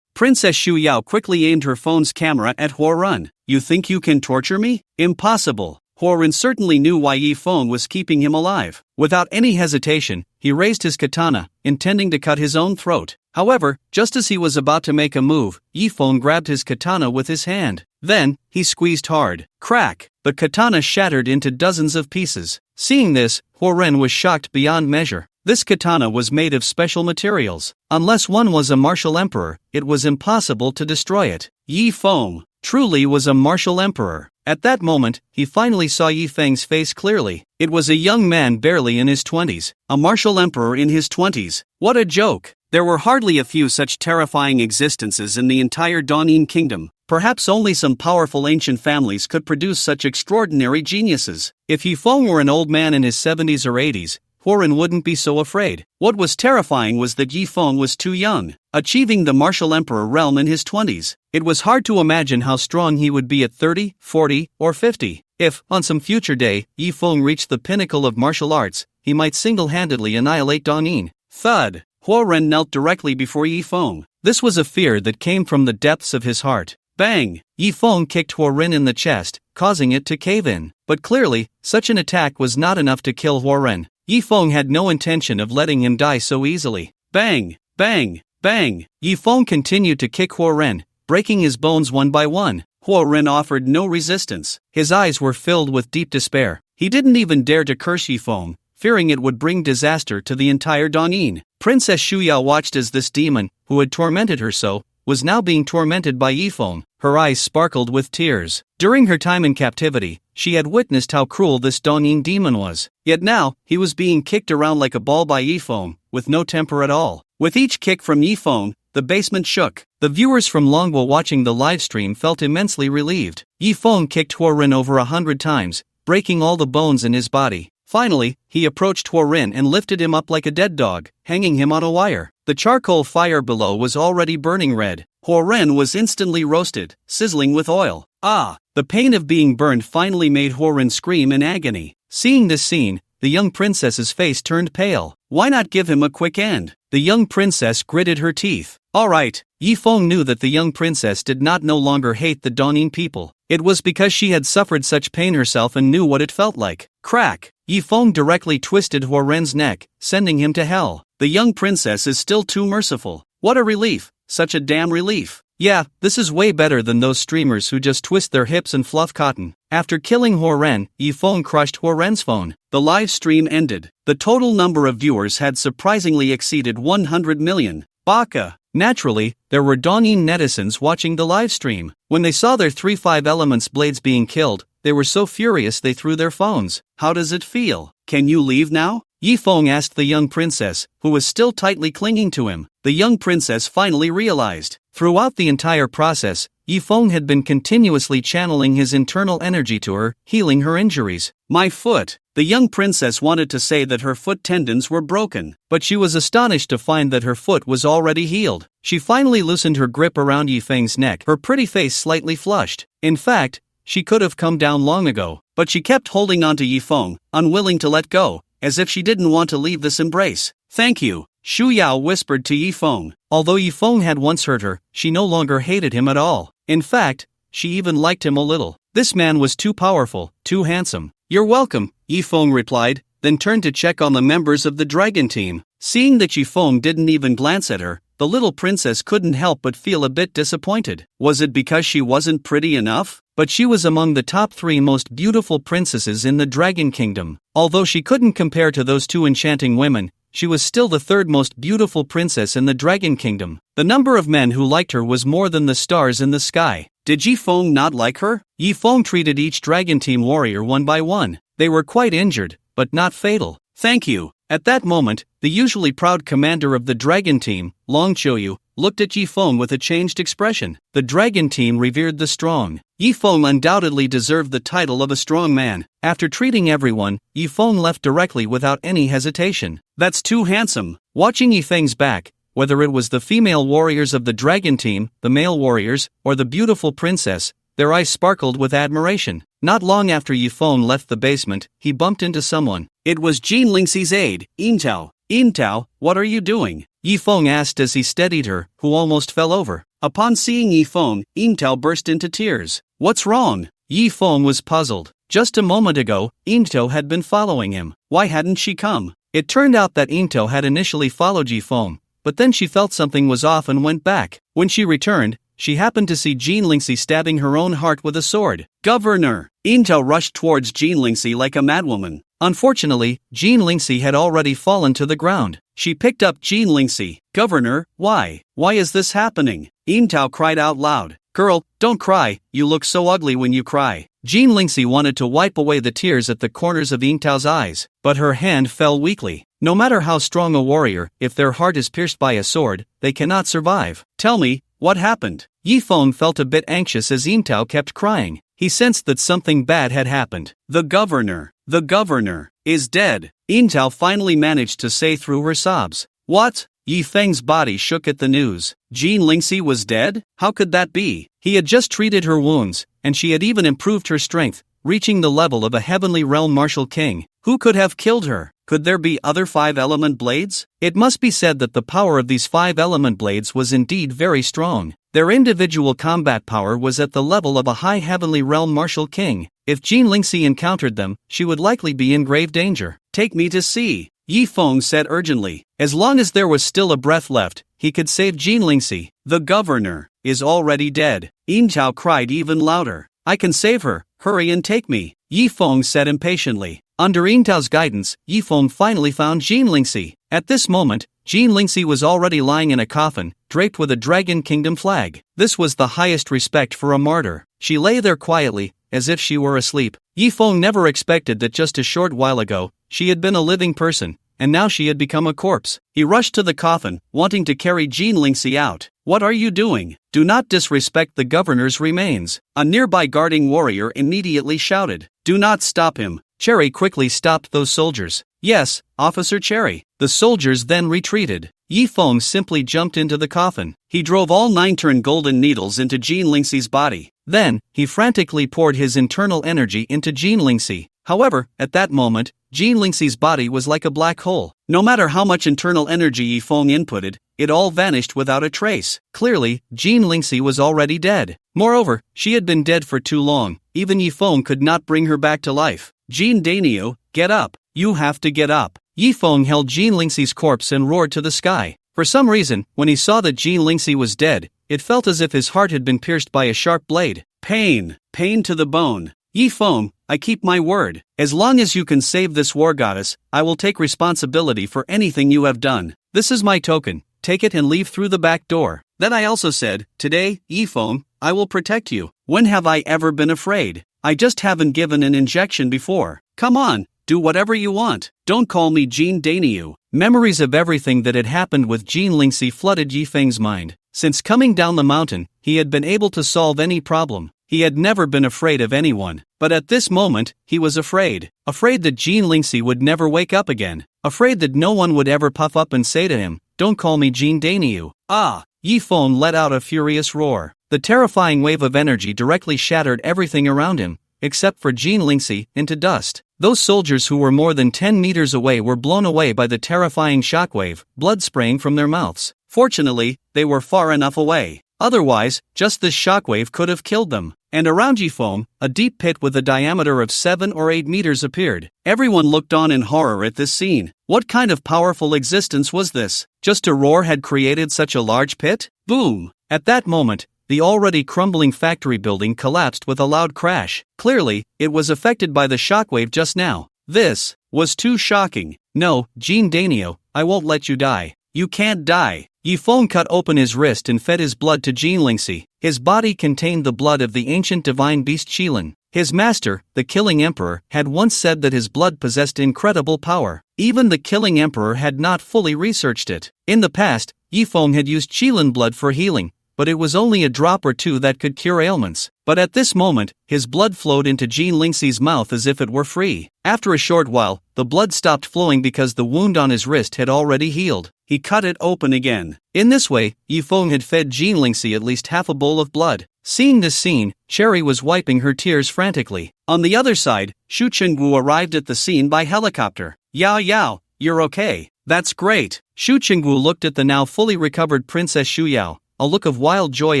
Princess Shu Yao quickly aimed her phone's camera at Huorun. You think you can torture me? Impossible. Huorun certainly knew why Yifeng was keeping him alive. Without any hesitation, he raised his katana, intending to cut his own throat. However, just as he was about to make a move, Yifeng grabbed his katana with his hand. Then, he squeezed hard. Crack! The katana shattered into dozens of pieces. Seeing this, Huorun was shocked beyond measure. This katana was made of special materials. Unless one was a martial emperor, it was impossible to destroy it. Yifeng truly was a martial emperor. At that moment, he finally saw Yifeng's face clearly. It was a young man barely in his 20s, a martial emperor in his 20s. What a joke! There were hardly a few such terrifying existences in the entire Dawning Kingdom. Perhaps only some powerful ancient families could produce such extraordinary geniuses. If Yifeng were an old man in his 70s or 80s, Huoren wouldn't be so afraid. What was terrifying was that Yifeng was too young, achieving the martial emperor realm in his 20s. It was hard to imagine how strong he would be at 30, 40, or 50. If, on some future day, Yifeng reached the pinnacle of martial arts, he might single-handedly annihilate Danin. Thud! Huoren knelt directly before Yifeng. This was a fear that came from the depths of his heart. Bang! Yifeng kicked Huoren in the chest, causing it to cave in. But clearly, such an attack was not enough to kill Huoren. Yifeng had no intention of letting him die so easily. Bang! Bang! Bang! Yifeng continued to kick Huoren, breaking his bones one by one. Huoren offered no resistance. His eyes were filled with deep despair. He didn't even dare to curse Yifeng, fearing it would bring disaster to the entire Danin. Princess Shuya watched as this demon, who had tormented her so, was now being tormented by Yifeng. Her eyes sparkled with tears. During her time in captivity, she had witnessed how cruel this Danin demon was. Yet now, he was being kicked around like a ball by Yifeng, with no temper at all. With each kick from Yifeng, the basement shook. The viewers from Longwa watching the livestream felt immensely relieved. Yifeng kicked Huoren over 100 times, breaking all the bones in his body. Finally, he approached Huoren and lifted him up like a dead dog, hanging him on a wire. The charcoal fire below was already burning red. Huoren was instantly roasted, sizzling with oil. Ah! The pain of being burned finally made Huoren scream in agony. Seeing this scene, the young princess's face turned pale. Why not give him a quick end? The young princess gritted her teeth. Alright, Yifeng knew that the young princess did not no longer hate the Danin people. It was because she had suffered such pain herself and knew what it felt like. Crack! Yifeng directly twisted Huoren's neck, sending him to hell. The young princess is still too merciful. What a relief! Such a damn relief. Yeah, this is way better than those streamers who just twist their hips and fluff cotton. After killing Huoren, Yifeng crushed Huoren's phone. The live stream ended. The total number of viewers had surprisingly exceeded 100 million. Baka! Naturally, there were Danin netizens watching the live stream. When they saw their 3-5 elements blades being killed, they were so furious they threw their phones. How does it feel? Can you leave now? Yifeng asked the young princess, who was still tightly clinging to him. The young princess finally realized. Throughout the entire process, Yifeng had been continuously channeling his internal energy to her, healing her injuries. My foot! The young princess wanted to say that her foot tendons were broken, but she was astonished to find that her foot was already healed. She finally loosened her grip around Yifeng's neck, her pretty face slightly flushed. In fact, she could have come down long ago, but she kept holding on to Yifeng, unwilling to let go, as if she didn't want to leave this embrace. Thank you, Shu Yao whispered to Yifeng. Although Yifeng had once hurt her, she no longer hated him at all. In fact, she even liked him a little. This man was too powerful, too handsome. You're welcome, Yifeng replied, then turned to check on the members of the dragon team. Seeing that Yifeng didn't even glance at her, the little princess couldn't help but feel a bit disappointed. Was it because she wasn't pretty enough? But she was among the top 3 most beautiful princesses in the Dragon Kingdom. Although she couldn't compare to those 2 enchanting women, she was still the 3rd most beautiful princess in the Dragon Kingdom. The number of men who liked her was more than the stars in the sky. Did Yifeng not like her? Yifeng treated each dragon team warrior one by one. They were quite injured, but not fatal. Thank you. At that moment, the usually proud commander of the dragon team, Long Choyu, looked at Yifeng with a changed expression. The dragon team revered the strong. Yifeng undoubtedly deserved the title of a strong man. After treating everyone, Yifeng left directly without any hesitation. That's too handsome. Watching Yifeng's back, whether it was the female warriors of the dragon team, the male warriors, or the beautiful princess, their eyes sparkled with admiration. Not long after Yifeng left the basement, he bumped into someone. It was Jean Lingxi's aide, Yintao. Yintao, what are you doing? Yifeng asked as he steadied her, who almost fell over. Upon seeing Yifeng, Yintao burst into tears. What's wrong? Yifeng was puzzled. Just a moment ago, Yintao had been following him. Why hadn't she come? It turned out that Yintao had initially followed Yifeng, but then she felt something was off and went back. When she returned, she happened to see Jean Lingxi stabbing her own heart with a sword. Governor! Yintao rushed towards Jean Lingxi like a madwoman. Unfortunately, Jean Lingxi had already fallen to the ground. She picked up Jean Lingxi. Governor, why? Why is this happening? Yintao cried out loud. Girl, don't cry, you look so ugly when you cry. Jean Lingxi wanted to wipe away the tears at the corners of Yintao's eyes, but her hand fell weakly. No matter how strong a warrior, if their heart is pierced by a sword, they cannot survive. Tell me, what happened? Yifeng felt a bit anxious as Yintao kept crying. He sensed that something bad had happened. The governor. The governor is dead, Intao finally managed to say through her sobs. What? Yi Feng's body shook at the news. Jean Lingxi was dead? How could that be? He had just treated her wounds, and she had even improved her strength, reaching the level of a heavenly realm martial king. Who could have killed her? Could there be other 5-element blades? It must be said that the power of these 5-element blades was indeed very strong. Their individual combat power was at the level of a high heavenly realm martial king. If Jean Lingxi encountered them, she would likely be in grave danger. Take me to see, Yi Feng said urgently. As long as there was still a breath left, he could save Jean Lingxi. The governor is already dead, Intao cried even louder. I can save her, hurry and take me, Yi Feng said impatiently. Under Intao's guidance, Yi Feng finally found Jean Lingxi. At this moment, Jean Lingxi was already lying in a coffin, draped with a Dragon Kingdom flag. This was the highest respect for a martyr. She lay there quietly, as if she were asleep. Yi Feng never expected that just a short while ago, she had been a living person, and now she had become a corpse. He rushed to the coffin, wanting to carry Jean Lingxi out. What are you doing? Do not disrespect the governor's remains. A nearby guarding warrior immediately shouted. Do not stop him. Cherry quickly stopped those soldiers. Yes, Officer Cherry. The soldiers then retreated. Yi Feng simply jumped into the coffin. He drove all 9 turned golden needles into Jean Lingxi's body. Then, he frantically poured his internal energy into Jean Lingxi. However, at that moment, Jean Lingxi's body was like a black hole. No matter how much internal energy Yi Feng inputted, it all vanished without a trace. Clearly, Jean Lingxi was already dead. Moreover, she had been dead for too long. Even Yi Feng could not bring her back to life. Jean Dainio, get up. You have to get up. Yi Feng held Jean Lingxi's corpse and roared to the sky. For some reason, when he saw that Jean Lingxi was dead, it felt as if his heart had been pierced by a sharp blade. Pain to the bone. Yi Feng, I keep my word. As long as you can save this war goddess, I will take responsibility for anything you have done. This is my token. Take it and leave through the back door. Then I also said, today, Yi Feng, I will protect you. When have I ever been afraid? I just haven't given an injection before. Come on, do whatever you want. Don't call me Jean Dainio. Memories of everything that had happened with Jean Lingxi flooded Yi Feng's mind. Since coming down the mountain, he had been able to solve any problem. He had never been afraid of anyone. But at this moment, he was afraid. Afraid that Jean Lingxi would never wake up again. Afraid that no one would ever puff up and say to him, don't call me Jean Dainio. Ah! Yi Feng let out a furious roar. The terrifying wave of energy directly shattered everything around him, except for Jean Lingxi, into dust. Those soldiers who were more than 10 meters away were blown away by the terrifying shockwave, blood spraying from their mouths. Fortunately, they were far enough away. Otherwise, just this shockwave could have killed them. And around Yi Feng, a deep pit with a diameter of 7 or 8 meters appeared. Everyone looked on in horror at this scene. What kind of powerful existence was this? Just a roar had created such a large pit? Boom! At that moment, the already crumbling factory building collapsed with a loud crash. Clearly, it was affected by the shockwave just now. This was too shocking. No, Jean Dainio, I won't let you die. You can't die. Yi Feng cut open his wrist and fed his blood to Jean Lingxi. His body contained the blood of the ancient divine beast Qilin. His master, the Killing Emperor, had once said that his blood possessed incredible power. Even the Killing Emperor had not fully researched it. In the past, Yi Feng had used Qilin blood for healing, but it was only a drop or two that could cure ailments. But at this moment, his blood flowed into Jean Lingxi's mouth as if it were free. After a short while, the blood stopped flowing because the wound on his wrist had already healed. He cut it open again. In this way, Yi Feng had fed Jean Lingxi at least half a bowl of blood. Seeing this scene, Cherry was wiping her tears frantically. On the other side, Shu Chengwu arrived at the scene by helicopter. Yao Yao, you're okay. That's great. Shu Chengwu looked at the now fully recovered Princess Shu Yao, a look of wild joy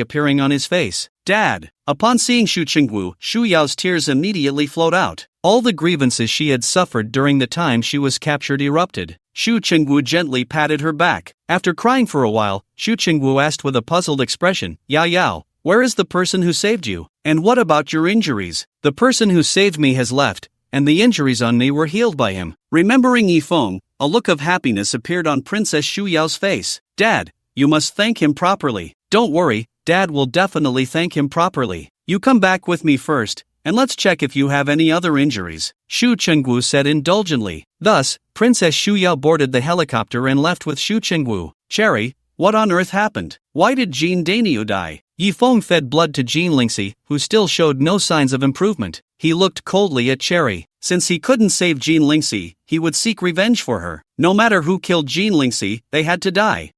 appearing on his face. Dad! Upon seeing Shu Chengwu, Shu Yao's tears immediately flowed out. All the grievances she had suffered during the time she was captured erupted. Shu Chengwu gently patted her back. After crying for a while, Shu Chengwu asked with a puzzled expression, Yao Yao, where is the person who saved you? And what about your injuries? The person who saved me has left, and the injuries on me were healed by him. Remembering Yi Feng, a look of happiness appeared on Princess Shu Yao's face. Dad, you must thank him properly. Don't worry, Dad will definitely thank him properly. You come back with me first, and let's check if you have any other injuries, Shu Chengwu said indulgently. Thus, Princess Shu Yao boarded the helicopter and left with Shu Chengwu. Cherry, what on earth happened? Why did Jean Dainio die? Yi Feng fed blood to Jean Lingxi, who still showed no signs of improvement. He looked coldly at Cherry. Since he couldn't save Jean Lingxi, he would seek revenge for her. No matter who killed Jean Lingxi, they had to die.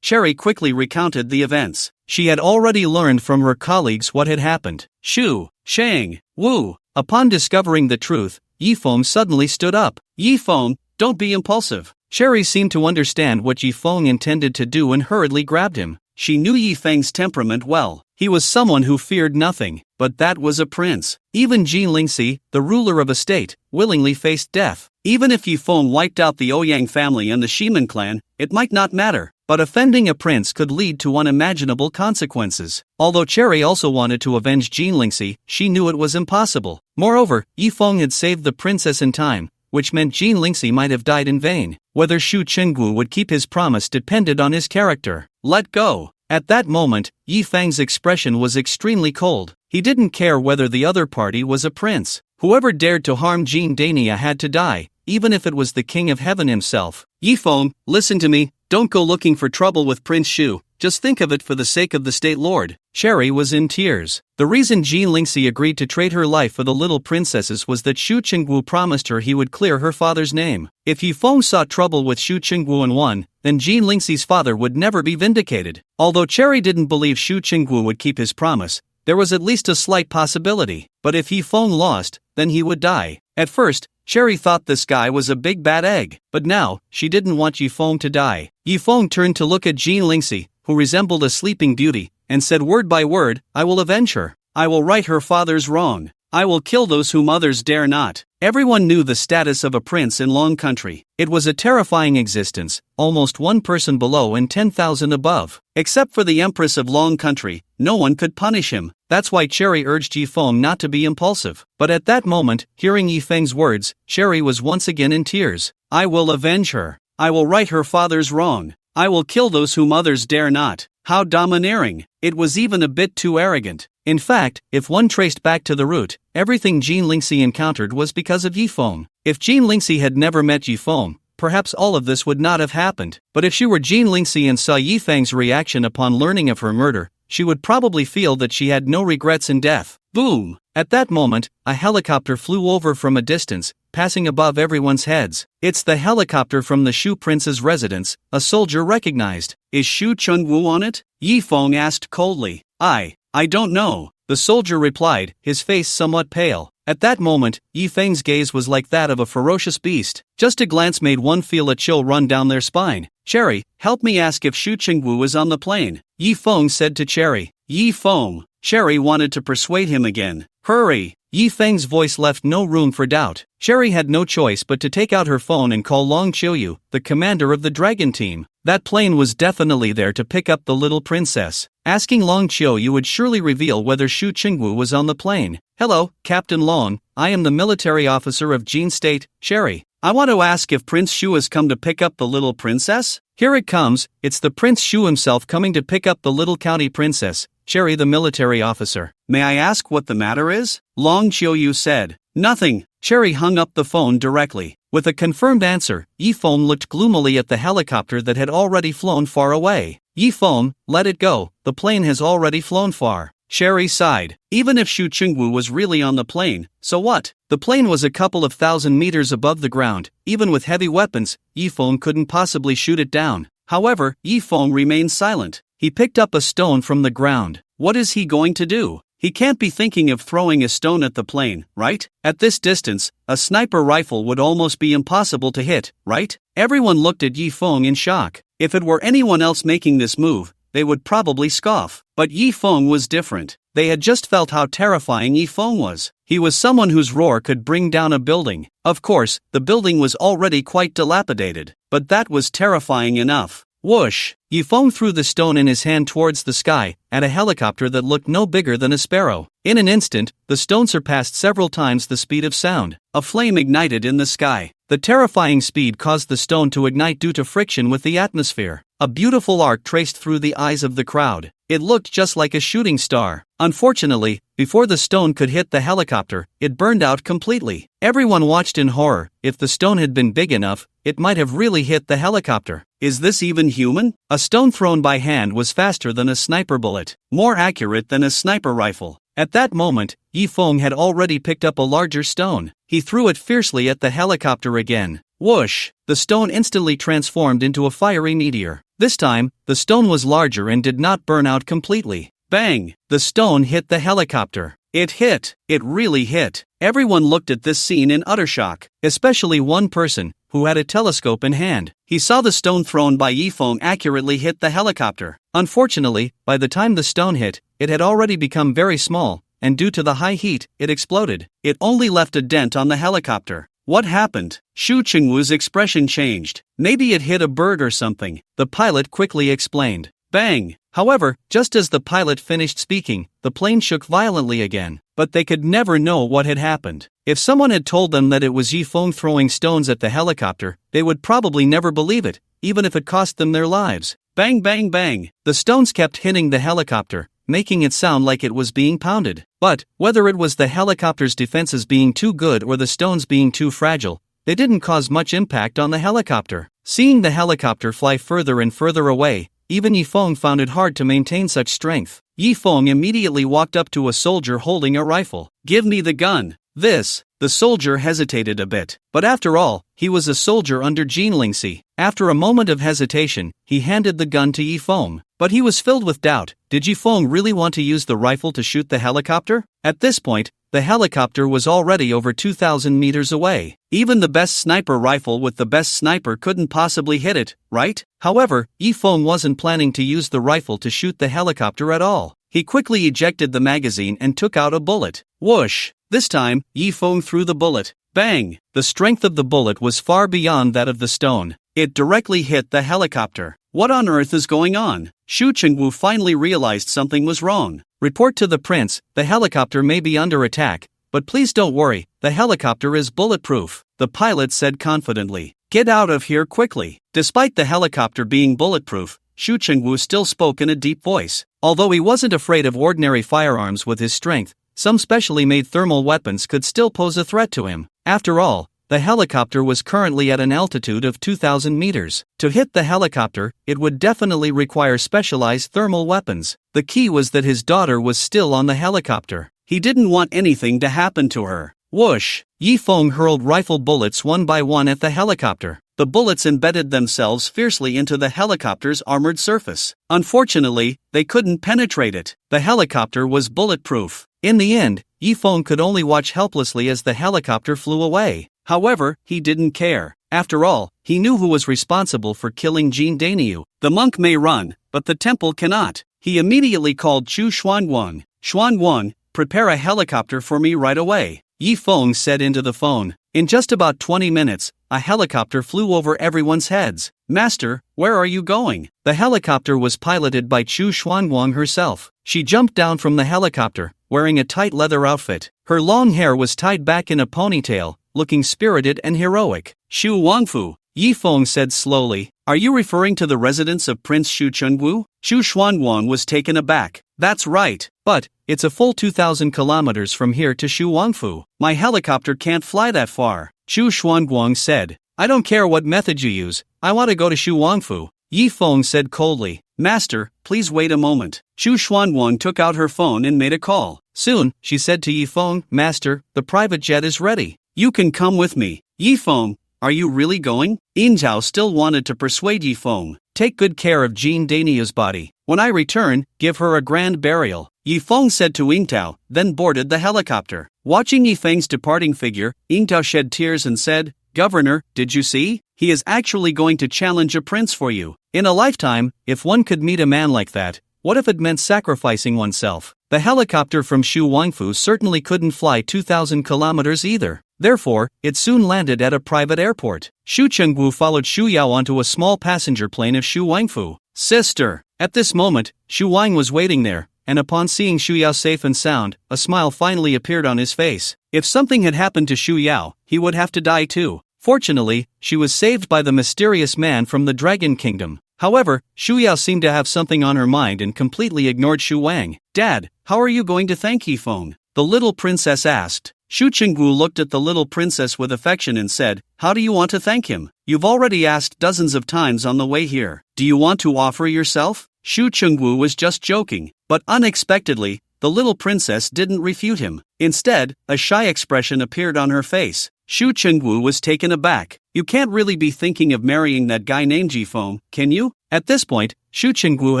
Cherry quickly recounted the events. She had already learned from her colleagues what had happened. Shu, Shang, Wu. Upon discovering the truth, Yifeng suddenly stood up. Yifeng, don't be impulsive. Cherry seemed to understand what Yifeng intended to do and hurriedly grabbed him. She knew Yifeng's temperament well. He was someone who feared nothing, but that was a prince. Even Jean Lingxi, the ruler of a state, willingly faced death. Even if Yifeng wiped out the Ouyang family and the Shiman clan, it might not matter. But offending a prince could lead to unimaginable consequences. Although Cherry also wanted to avenge Jean Lingxi, she knew it was impossible. Moreover, Yifeng had saved the princess in time, which meant Jean Lingxi might have died in vain. Whether Shu Chengwu would keep his promise depended on his character. Let go. At that moment, Yifeng's expression was extremely cold. He didn't care whether the other party was a prince. Whoever dared to harm Jean Dania had to die, even if it was the King of Heaven himself. Yifeng, listen to me, don't go looking for trouble with Prince Shu, just think of it for the sake of the State Lord. Cherry was in tears. The reason Jean Lingxi agreed to trade her life for the little princesses was that Shu Chengwu promised her he would clear her father's name. If Yifeng saw trouble with Shu Chengwu and won, then Jean Lingxi's father would never be vindicated. Although Cherry didn't believe Shu Chengwu would keep his promise, there was at least a slight possibility. But if Yifeng lost, then he would die. At first, Cherry thought this guy was a big bad egg, but now, she didn't want Yifeng to die. Yifeng turned to look at Jean Lingxi, who resembled a sleeping beauty, and said word by word, I will avenge her. I will right her father's wrong. I will kill those whom others dare not. Everyone knew the status of a prince in Long Country. It was a terrifying existence, almost one person below and 10,000 above. Except for the Empress of Long Country, no one could punish him. That's why Cherry urged Yifeng not to be impulsive. But at that moment, hearing Yifeng's words, Cherry was once again in tears. I will avenge her. I will right her father's wrong. I will kill those whom others dare not. How domineering. It was even a bit too arrogant. In fact, if one traced back to the root, everything Jean Lingxi encountered was because of Yifeng. If Jean Lingxi had never met Yifeng, perhaps all of this would not have happened. But if she were Jean Lingxi and saw Yifeng's reaction upon learning of her murder, she would probably feel that she had no regrets in death. Boom! At that moment, a helicopter flew over from a distance, passing above everyone's heads. It's the helicopter from the Shu Prince's residence, a soldier recognized. Is Shu Chengwu on it? Yifeng asked coldly. I don't know, the soldier replied, his face somewhat pale. At that moment, Yifeng's gaze was like that of a ferocious beast. Just a glance made one feel a chill run down their spine. Cherry, help me ask if Shu Chengwu is on the plane, Yifeng said to Cherry. Yifeng. Cherry wanted to persuade him again. Hurry! Yifeng's voice left no room for doubt. Cherry had no choice but to take out her phone and call Long Qiuyu, the commander of the dragon team. That plane was definitely there to pick up the little princess. Asking Long Qiuyu would surely reveal whether Shu Chengwu was on the plane. Hello, Captain Long, I am the military officer of Jin State, Cherry. I want to ask if Prince Shu has come to pick up the little princess? Here it comes, it's the Prince Shu himself coming to pick up the little county princess, Cherry the military officer. May I ask what the matter is? Long Qiuyu said. Nothing. Cherry hung up the phone directly. With a confirmed answer, Yifeng looked gloomily at the helicopter that had already flown far away. Yifeng, let it go, the plane has already flown far. Cherry sighed. Even if Shu Chengwu was really on the plane, so what? The plane was a couple of thousand meters above the ground. Even with heavy weapons, Yifeng couldn't possibly shoot it down. However, Yifeng remained silent. He picked up a stone from the ground. What is he going to do? He can't be thinking of throwing a stone at the plane, right? At this distance, a sniper rifle would almost be impossible to hit, right? Everyone looked at Yifeng in shock. If it were anyone else making this move, they would probably scoff. But Yifeng was different. They had just felt how terrifying Yifeng was. He was someone whose roar could bring down a building. Of course, the building was already quite dilapidated, but that was terrifying enough. Whoosh! Yifeng threw the stone in his hand towards the sky, at a helicopter that looked no bigger than a sparrow. In an instant, the stone surpassed several times the speed of sound. A flame ignited in the sky. The terrifying speed caused the stone to ignite due to friction with the atmosphere. A beautiful arc traced through the eyes of the crowd. It looked just like a shooting star. Unfortunately, before the stone could hit the helicopter, it burned out completely. Everyone watched in horror. If the stone had been big enough, it might have really hit the helicopter. Is this even human? A stone thrown by hand was faster than a sniper bullet, more accurate than a sniper rifle. At that moment, Yifeng had already picked up a larger stone. He threw it fiercely at the helicopter again. Whoosh! The stone instantly transformed into a fiery meteor. This time, the stone was larger and did not burn out completely. Bang! The stone hit the helicopter. It hit! It really hit! Everyone looked at this scene in utter shock, especially one person, who had a telescope in hand. He saw the stone thrown by Yifeng accurately hit the helicopter. Unfortunately, by the time the stone hit, it had already become very small, and due to the high heat, it exploded. It only left a dent on the helicopter. What happened? Xu Chengwu's expression changed. Maybe it hit a bird or something, the pilot quickly explained. Bang! However, just as the pilot finished speaking, the plane shook violently again. But they could never know what had happened. If someone had told them that it was Yifeng throwing stones at the helicopter, they would probably never believe it, even if it cost them their lives. Bang bang bang! The stones kept hitting the helicopter, making it sound like it was being pounded. But, whether it was the helicopter's defenses being too good or the stones being too fragile, they didn't cause much impact on the helicopter. Seeing the helicopter fly further and further away, even Yifeng found it hard to maintain such strength. Yifeng immediately walked up to a soldier holding a rifle. "Give me the gun." The soldier hesitated a bit. But after all, he was a soldier under Jin Lingxi. After a moment of hesitation, he handed the gun to Yifeng. But he was filled with doubt. Did Yifeng really want to use the rifle to shoot the helicopter? At this point, the helicopter was already over 2,000 meters away. Even the best sniper rifle with the best sniper couldn't possibly hit it, right? However, Yifeng wasn't planning to use the rifle to shoot the helicopter at all. He quickly ejected the magazine and took out a bullet. Whoosh! This time, Yifeng threw the bullet. Bang! The strength of the bullet was far beyond that of the stone. It directly hit the helicopter. What on earth is going on? Xu Chengwu finally realized something was wrong. Report to the prince, the helicopter may be under attack, but please don't worry, the helicopter is bulletproof, the pilot said confidently. Get out of here quickly. Despite the helicopter being bulletproof, Xu Chengwu still spoke in a deep voice. Although he wasn't afraid of ordinary firearms with his strength, some specially made thermal weapons could still pose a threat to him. After all, the helicopter was currently at an altitude of 2,000 meters. To hit the helicopter, it would definitely require specialized thermal weapons. The key was that his daughter was still on the helicopter. He didn't want anything to happen to her. Whoosh! Yifeng hurled rifle bullets one by one at the helicopter. The bullets embedded themselves fiercely into the helicopter's armored surface. Unfortunately, they couldn't penetrate it. The helicopter was bulletproof. In the end, Yifeng could only watch helplessly as the helicopter flew away. However, he didn't care. After all, he knew who was responsible for killing Jin Dainyu. The monk may run, but the temple cannot. He immediately called Chu Xuanwang. "Xuanwang, prepare a helicopter for me right away," Yifeng said into the phone. In just about 20 minutes, a helicopter flew over everyone's heads. "Master, where are you going?" The helicopter was piloted by Chu Xuanwang herself. She jumped down from the helicopter, wearing a tight leather outfit. Her long hair was tied back in a ponytail, looking spirited and heroic. "Xu Wangfu," Yifeng said slowly, "are you referring to the residence of Prince Xu Chengwu?" Xu Xuanwang was taken aback. "That's right, but it's a full 2,000 kilometers from here to Xu Wangfu. My helicopter can't fly that far," Xu Xuanwang said. "I don't care what method you use, I want to go to Xu Wangfu," Yifeng said coldly. "Master, please wait a moment." Xu Xuanwang took out her phone and made a call. Soon, she said to Yifeng, "Master, the private jet is ready. You can come with me." "Yifeng, are you really going?" Yingtao still wanted to persuade Yifeng. "Take good care of Jin Dainyu's body. When I return, give her a grand burial," Yifeng said to Yingtao, then boarded the helicopter. Watching Yifeng's departing figure, Yingtao shed tears and said, "Governor, did you see? He is actually going to challenge a prince for you. In a lifetime, if one could meet a man like that, what if it meant sacrificing oneself?" The helicopter from Xu Wangfu certainly couldn't fly 2,000 kilometers either. Therefore, it soon landed at a private airport. Xu Chengwu followed Xu Yao onto a small passenger plane of Xu Wangfu. "Sister!" At this moment, Xu Wang was waiting there, and upon seeing Xu Yao safe and sound, a smile finally appeared on his face. If something had happened to Xu Yao, he would have to die too. Fortunately, she was saved by the mysterious man from the Dragon Kingdom. However, Xu Yao seemed to have something on her mind and completely ignored Xu Wang. "Dad, how are you going to thank Yifeng?" the little princess asked. Xu Chengwu looked at the little princess with affection and said, "How do you want to thank him? You've already asked dozens of times on the way here. Do you want to offer yourself?" Xu Chengwu was just joking, but unexpectedly, the little princess didn't refute him. Instead, a shy expression appeared on her face. Shu Chengwu was taken aback. You can't really be thinking of marrying that guy named Yifeng, can you? At this point, Shu Chengwu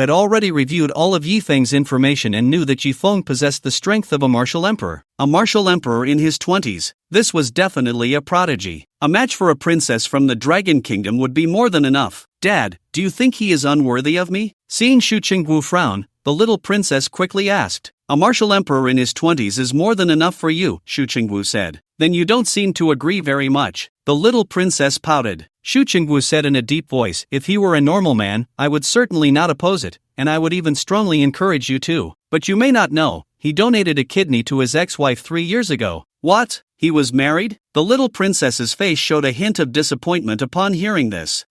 had already reviewed all of Yifeng's information and knew that Yifeng possessed the strength of a martial emperor. A martial emperor in his 20s. This was definitely a prodigy. A match for a princess from the Dragon Kingdom would be more than enough. Dad, do you think he is unworthy of me? Seeing Shu Chengwu frown, the little princess quickly asked. A martial emperor in his 20s is more than enough for you, Shu Chengwu said. Then you don't seem to agree very much. The little princess pouted. Shu Chengwu said in a deep voice, if he were a normal man, I would certainly not oppose it, and I would even strongly encourage you to. But you may not know, he donated a kidney to his ex-wife 3 years ago. What? He was married? The little princess's face showed a hint of disappointment upon hearing this.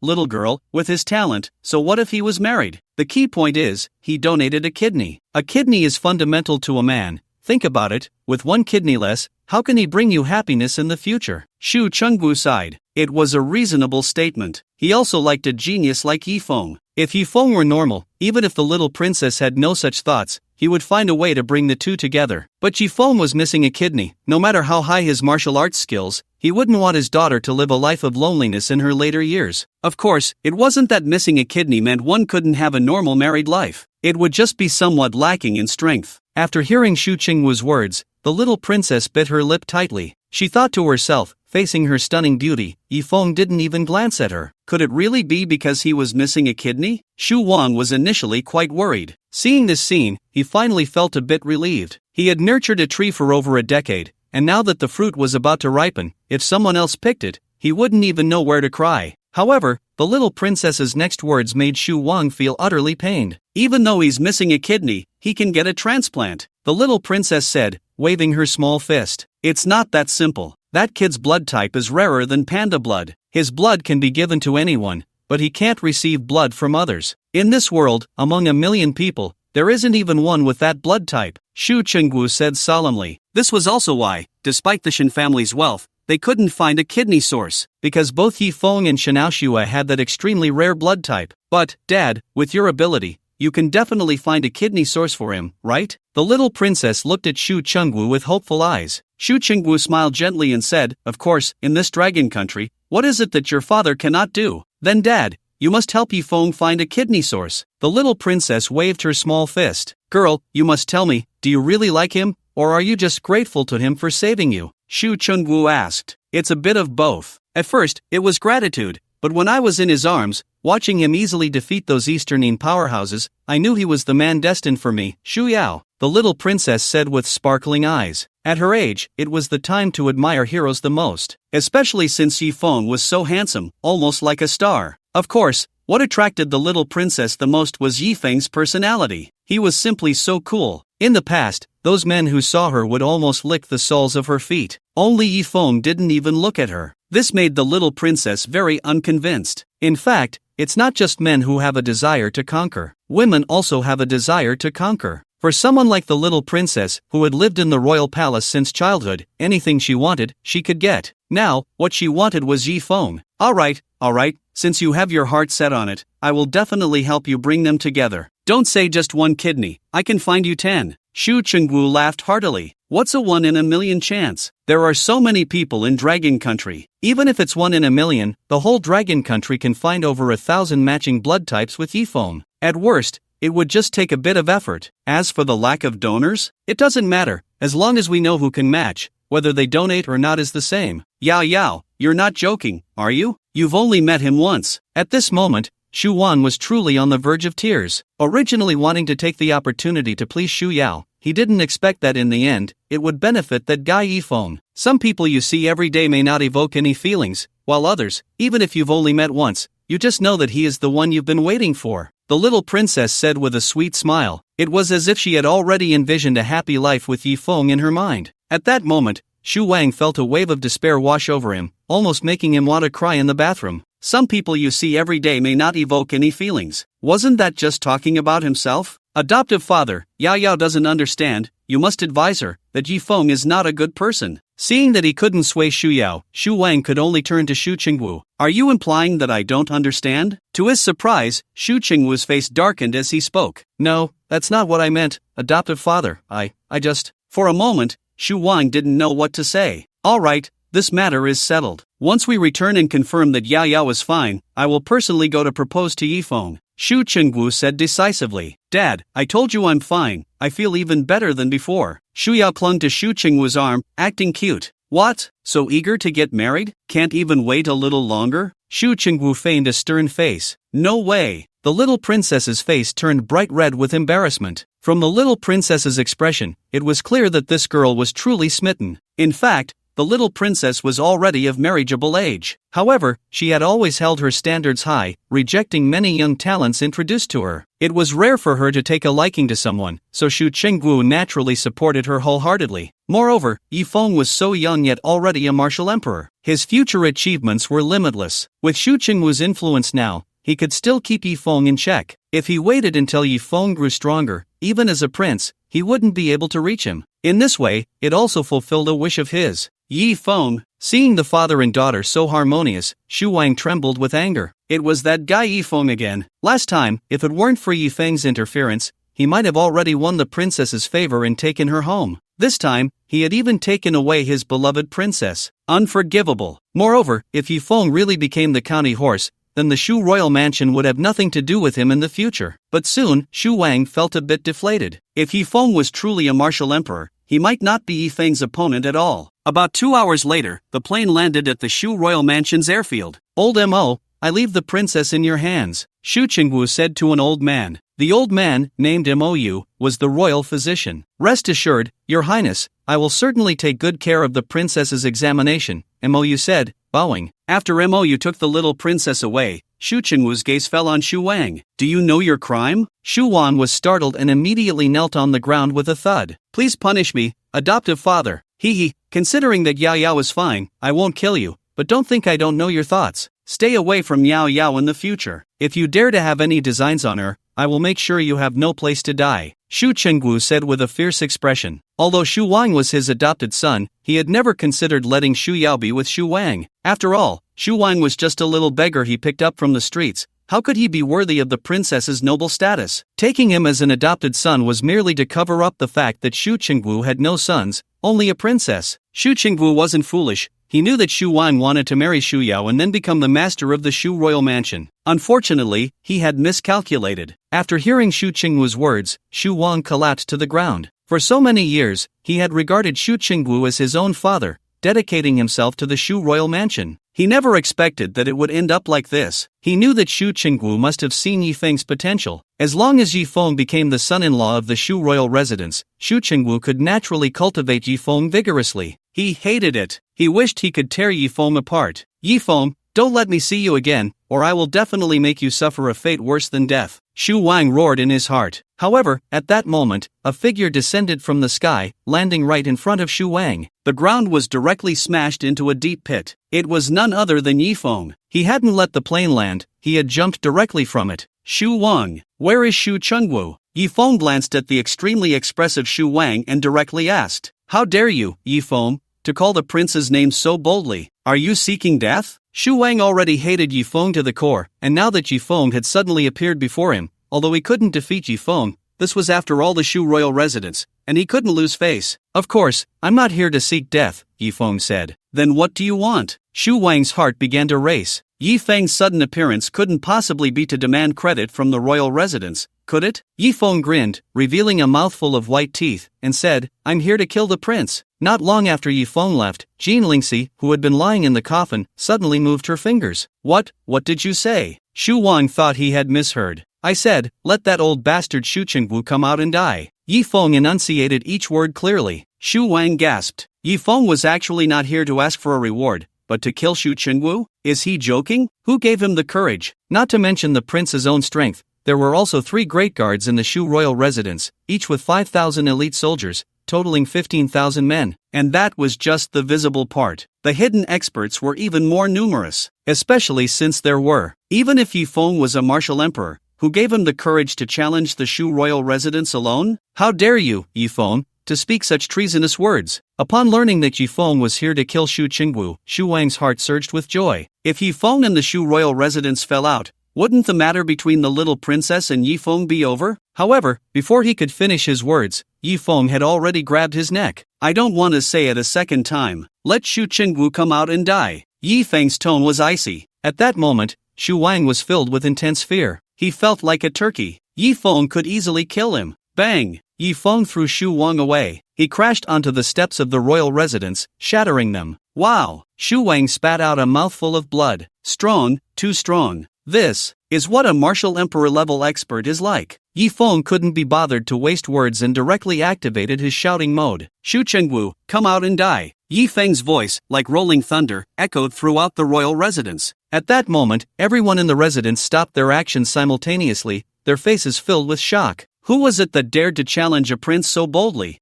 Little girl, with his talent, so what if he was married? The key point is, he donated a kidney. A kidney is fundamental to a man. Think about it, with one kidney less, how can he bring you happiness in the future? Shu Chengwu sighed. It was a reasonable statement. He also liked a genius like Yifeng. If Yifeng were normal, even if the little princess had no such thoughts, he would find a way to bring the two together. But Yifeng was missing a kidney. No matter how high his martial arts skills, he wouldn't want his daughter to live a life of loneliness in her later years. Of course, it wasn't that missing a kidney meant one couldn't have a normal married life. It would just be somewhat lacking in strength. After hearing Shu Chengwu's words, the little princess bit her lip tightly. She thought to herself, facing her stunning beauty, Yifeng didn't even glance at her. Could it really be because he was missing a kidney? Shu Wang was initially quite worried. Seeing this scene, he finally felt a bit relieved. He had nurtured a tree for over a decade, and now that the fruit was about to ripen, if someone else picked it, he wouldn't even know where to cry. However, the little princess's next words made Shu Wang feel utterly pained. Even though he's missing a kidney, he can get a transplant, the little princess said, waving her small fist. It's not that simple. That kid's blood type is rarer than panda blood. His blood can be given to anyone, but he can't receive blood from others. In this world, among 1 million people, there isn't even one with that blood type, Shu Chengwu said solemnly. This was also why, despite the Shen family's wealth, they couldn't find a kidney source, because both Yifeng and Shanaoshua had that extremely rare blood type. But, Dad, with your ability, you can definitely find a kidney source for him, right? The little princess looked at Shu Chengwu with hopeful eyes. Shu Chengwu smiled gently and said, of course, in this dragon country, what is it that your father cannot do? Then Dad, you must help Yifeng find a kidney source. The little princess waved her small fist. Girl, you must tell me, do you really like him, or are you just grateful to him for saving you? Shu Chengwu asked. It's a bit of both. At first, it was gratitude, but when I was in his arms, watching him easily defeat those Easternine powerhouses, I knew he was the man destined for me. Shu Yao, the little princess said with sparkling eyes. At her age, it was the time to admire heroes the most, especially since Yifeng was so handsome, almost like a star. Of course, what attracted the little princess the most was Yifeng's personality. He was simply so cool. In the past, those men who saw her would almost lick the soles of her feet. Only Yifeng didn't even look at her. This made the little princess very unconvinced. In fact, it's not just men who have a desire to conquer. Women also have a desire to conquer. For someone like the little princess, who had lived in the royal palace since childhood, anything she wanted, she could get. Now, what she wanted was Yifeng. Alright, since you have your heart set on it, I will definitely help you bring them together. Don't say just one kidney, I can find you 10. Shu Chengwu laughed heartily. What's a 1 in a million chance? There are so many people in Dragon Country. Even if it's 1 in a million, the whole Dragon Country can find over 1,000 matching blood types with Yifeng. At worst, it would just take a bit of effort. As for the lack of donors, it doesn't matter, as long as we know who can match, whether they donate or not is the same. Yao, you're not joking, are you? You've only met him once. At this moment, Shu Wan was truly on the verge of tears. Originally wanting to take the opportunity to please Shu Yao, he didn't expect that in the end, it would benefit that guy Yifeng. Some people you see every day may not evoke any feelings, while others, even if you've only met once, you just know that he is the one you've been waiting for. The little princess said with a sweet smile. It was as if she had already envisioned a happy life with Yifeng in her mind. At that moment, Shu Wang felt a wave of despair wash over him, almost making him want to cry in the bathroom. Some people you see every day may not evoke any feelings. Wasn't that just talking about himself? Adoptive father, Yao doesn't understand. You must advise her that Yifeng is not a good person. Seeing that he couldn't sway Shu Yao, Shu Wang could only turn to Shu Chengwu. Are you implying that I don't understand? To his surprise, Shu Chengwu's face darkened as he spoke. No, that's not what I meant, adoptive father, I just. For a moment, Shu Wang didn't know what to say. Alright, this matter is settled. Once we return and confirm that Yao Yao is fine, I will personally go to propose to Yifeng, Shu Chengwu said decisively. Dad, I told you I'm fine, I feel even better than before. Shu Yao clung to Shu Chengwu's arm, acting cute. What? So eager to get married? Can't even wait a little longer? Shu Chengwu feigned a stern face. No way. The little princess's face turned bright red with embarrassment. From the little princess's expression, it was clear that this girl was truly smitten. In fact, the little princess was already of marriageable age. However, she had always held her standards high, rejecting many young talents introduced to her. It was rare for her to take a liking to someone, so Shu Chengwu naturally supported her wholeheartedly. Moreover, Yifeng was so young yet already a martial emperor. His future achievements were limitless. With Shu Chengwu's influence now, he could still keep Yifeng in check. If he waited until Yifeng grew stronger, even as a prince, he wouldn't be able to reach him. In this way, it also fulfilled a wish of his. Yifeng, seeing the father and daughter so harmonious, Shu Wang trembled with anger. It was that guy Yifeng again. Last time, if it weren't for Yifeng's interference, he might have already won the princess's favor and taken her home. This time, he had even taken away his beloved princess. Unforgivable. Moreover, if Yifeng really became the county horse, then the Shu royal mansion would have nothing to do with him in the future. But soon, Shu Wang felt a bit deflated. If Yifeng was truly a martial emperor, he might not be Yifeng's opponent at all. About 2 hours later, the plane landed at the Shu royal mansion's airfield. Old Mo, I leave the princess in your hands, Shu Chengwu said to an old man. The old man, named Mou, was the royal physician. Rest assured, Your Highness, I will certainly take good care of the princess's examination, Mou said, bowing. After Mou took the little princess away, Shu Chengwu's gaze fell on Shu Wang. Do you know your crime? Shu Wan was startled and immediately knelt on the ground with a thud. Please punish me, adoptive father. Hee, considering that Yao Yao is fine, I won't kill you, but don't think I don't know your thoughts. Stay away from Yao Yao in the future. If you dare to have any designs on her, I will make sure you have no place to die, Shu Chengwu said with a fierce expression. Although Shu Wang was his adopted son, he had never considered letting Shu Yao be with Shu Wang. After all, Shu Wang was just a little beggar he picked up from the streets. How could he be worthy of the princess's noble status? Taking him as an adopted son was merely to cover up the fact that Shu Chengwu had no sons, only a princess. Shu Chengwu wasn't foolish. He knew that Shu Wang wanted to marry Shu Yao and then become the master of the Shu royal mansion. Unfortunately, he had miscalculated. After hearing Shu Chengwu's words, Shu Wang collapsed to the ground. For so many years, he had regarded Shu Chengwu as his own father, dedicating himself to the Shu royal mansion. He never expected that it would end up like this. He knew that Shu Chengwu must have seen Yifeng's potential. As long as Yifeng became the son-in-law of the Shu royal residence, Shu Chengwu could naturally cultivate Yifeng vigorously. He hated it. He wished he could tear Yifeng apart. Yifeng, don't let me see you again, or I will definitely make you suffer a fate worse than death, Shu Wang roared in his heart. However, at that moment, a figure descended from the sky, landing right in front of Shu Wang. The ground was directly smashed into a deep pit. It was none other than Yifeng. He hadn't let the plane land, he had jumped directly from it. Shu Wang, where is Shu Chengwu? Yifeng glanced at the extremely expressive Shu Wang and directly asked, How dare you, Yifeng, to call the prince's name so boldly? Are you seeking death? Shu Wang already hated Yifeng to the core, and now that Yifeng had suddenly appeared before him, although he couldn't defeat Yifeng, this was after all the Shu royal residence, and he couldn't lose face. Of course, I'm not here to seek death, Yifeng said. Then what do you want? Shu Wang's heart began to race. Yifeng's sudden appearance couldn't possibly be to demand credit from the royal residence, could it? Yifeng grinned, revealing a mouthful of white teeth, and said, I'm here to kill the prince. Not long after Yifeng left, Jean Lingxi, who had been lying in the coffin, suddenly moved her fingers. What did you say? Shu Wang thought he had misheard. I said, let that old bastard Shu Chengwu come out and die. Yifeng enunciated each word clearly. Shu Wang gasped. Yifeng was actually not here to ask for a reward, but to kill Shu Chengwu? Is he joking? Who gave him the courage? Not to mention the prince's own strength, there were also 3 great guards in the Shu royal residence, each with 5,000 elite soldiers, totaling 15,000 men. And that was just the visible part. The hidden experts were even more numerous, especially since there were. Even if Yifeng was a martial emperor, who gave him the courage to challenge the Shu royal residence alone? How dare you, Yifeng, to speak such treasonous words? Upon learning that Yifeng was here to kill Shu Chengwu, Shu Wang's heart surged with joy. If Yifeng and the Shu royal residence fell out, wouldn't the matter between the little princess and Yifeng be over? However, before he could finish his words, Yifeng had already grabbed his neck. I don't want to say it a second time. Let Shu Qingwu come out and die. Yifeng's tone was icy. At that moment, Shu Wang was filled with intense fear. He felt like a turkey. Yifeng could easily kill him. Bang! Yifeng threw Shu Wang away. He crashed onto the steps of the royal residence, shattering them. Wow! Shu Wang spat out a mouthful of blood. Strong, too strong. This is what a martial emperor-level expert is like. Yifeng couldn't be bothered to waste words and directly activated his shouting mode. Shu Qingwu, come out and die. Yifeng's voice, like rolling thunder, echoed throughout the royal residence. At that moment, everyone in the residence stopped their actions simultaneously, their faces filled with shock. Who was it that dared to challenge a prince so boldly?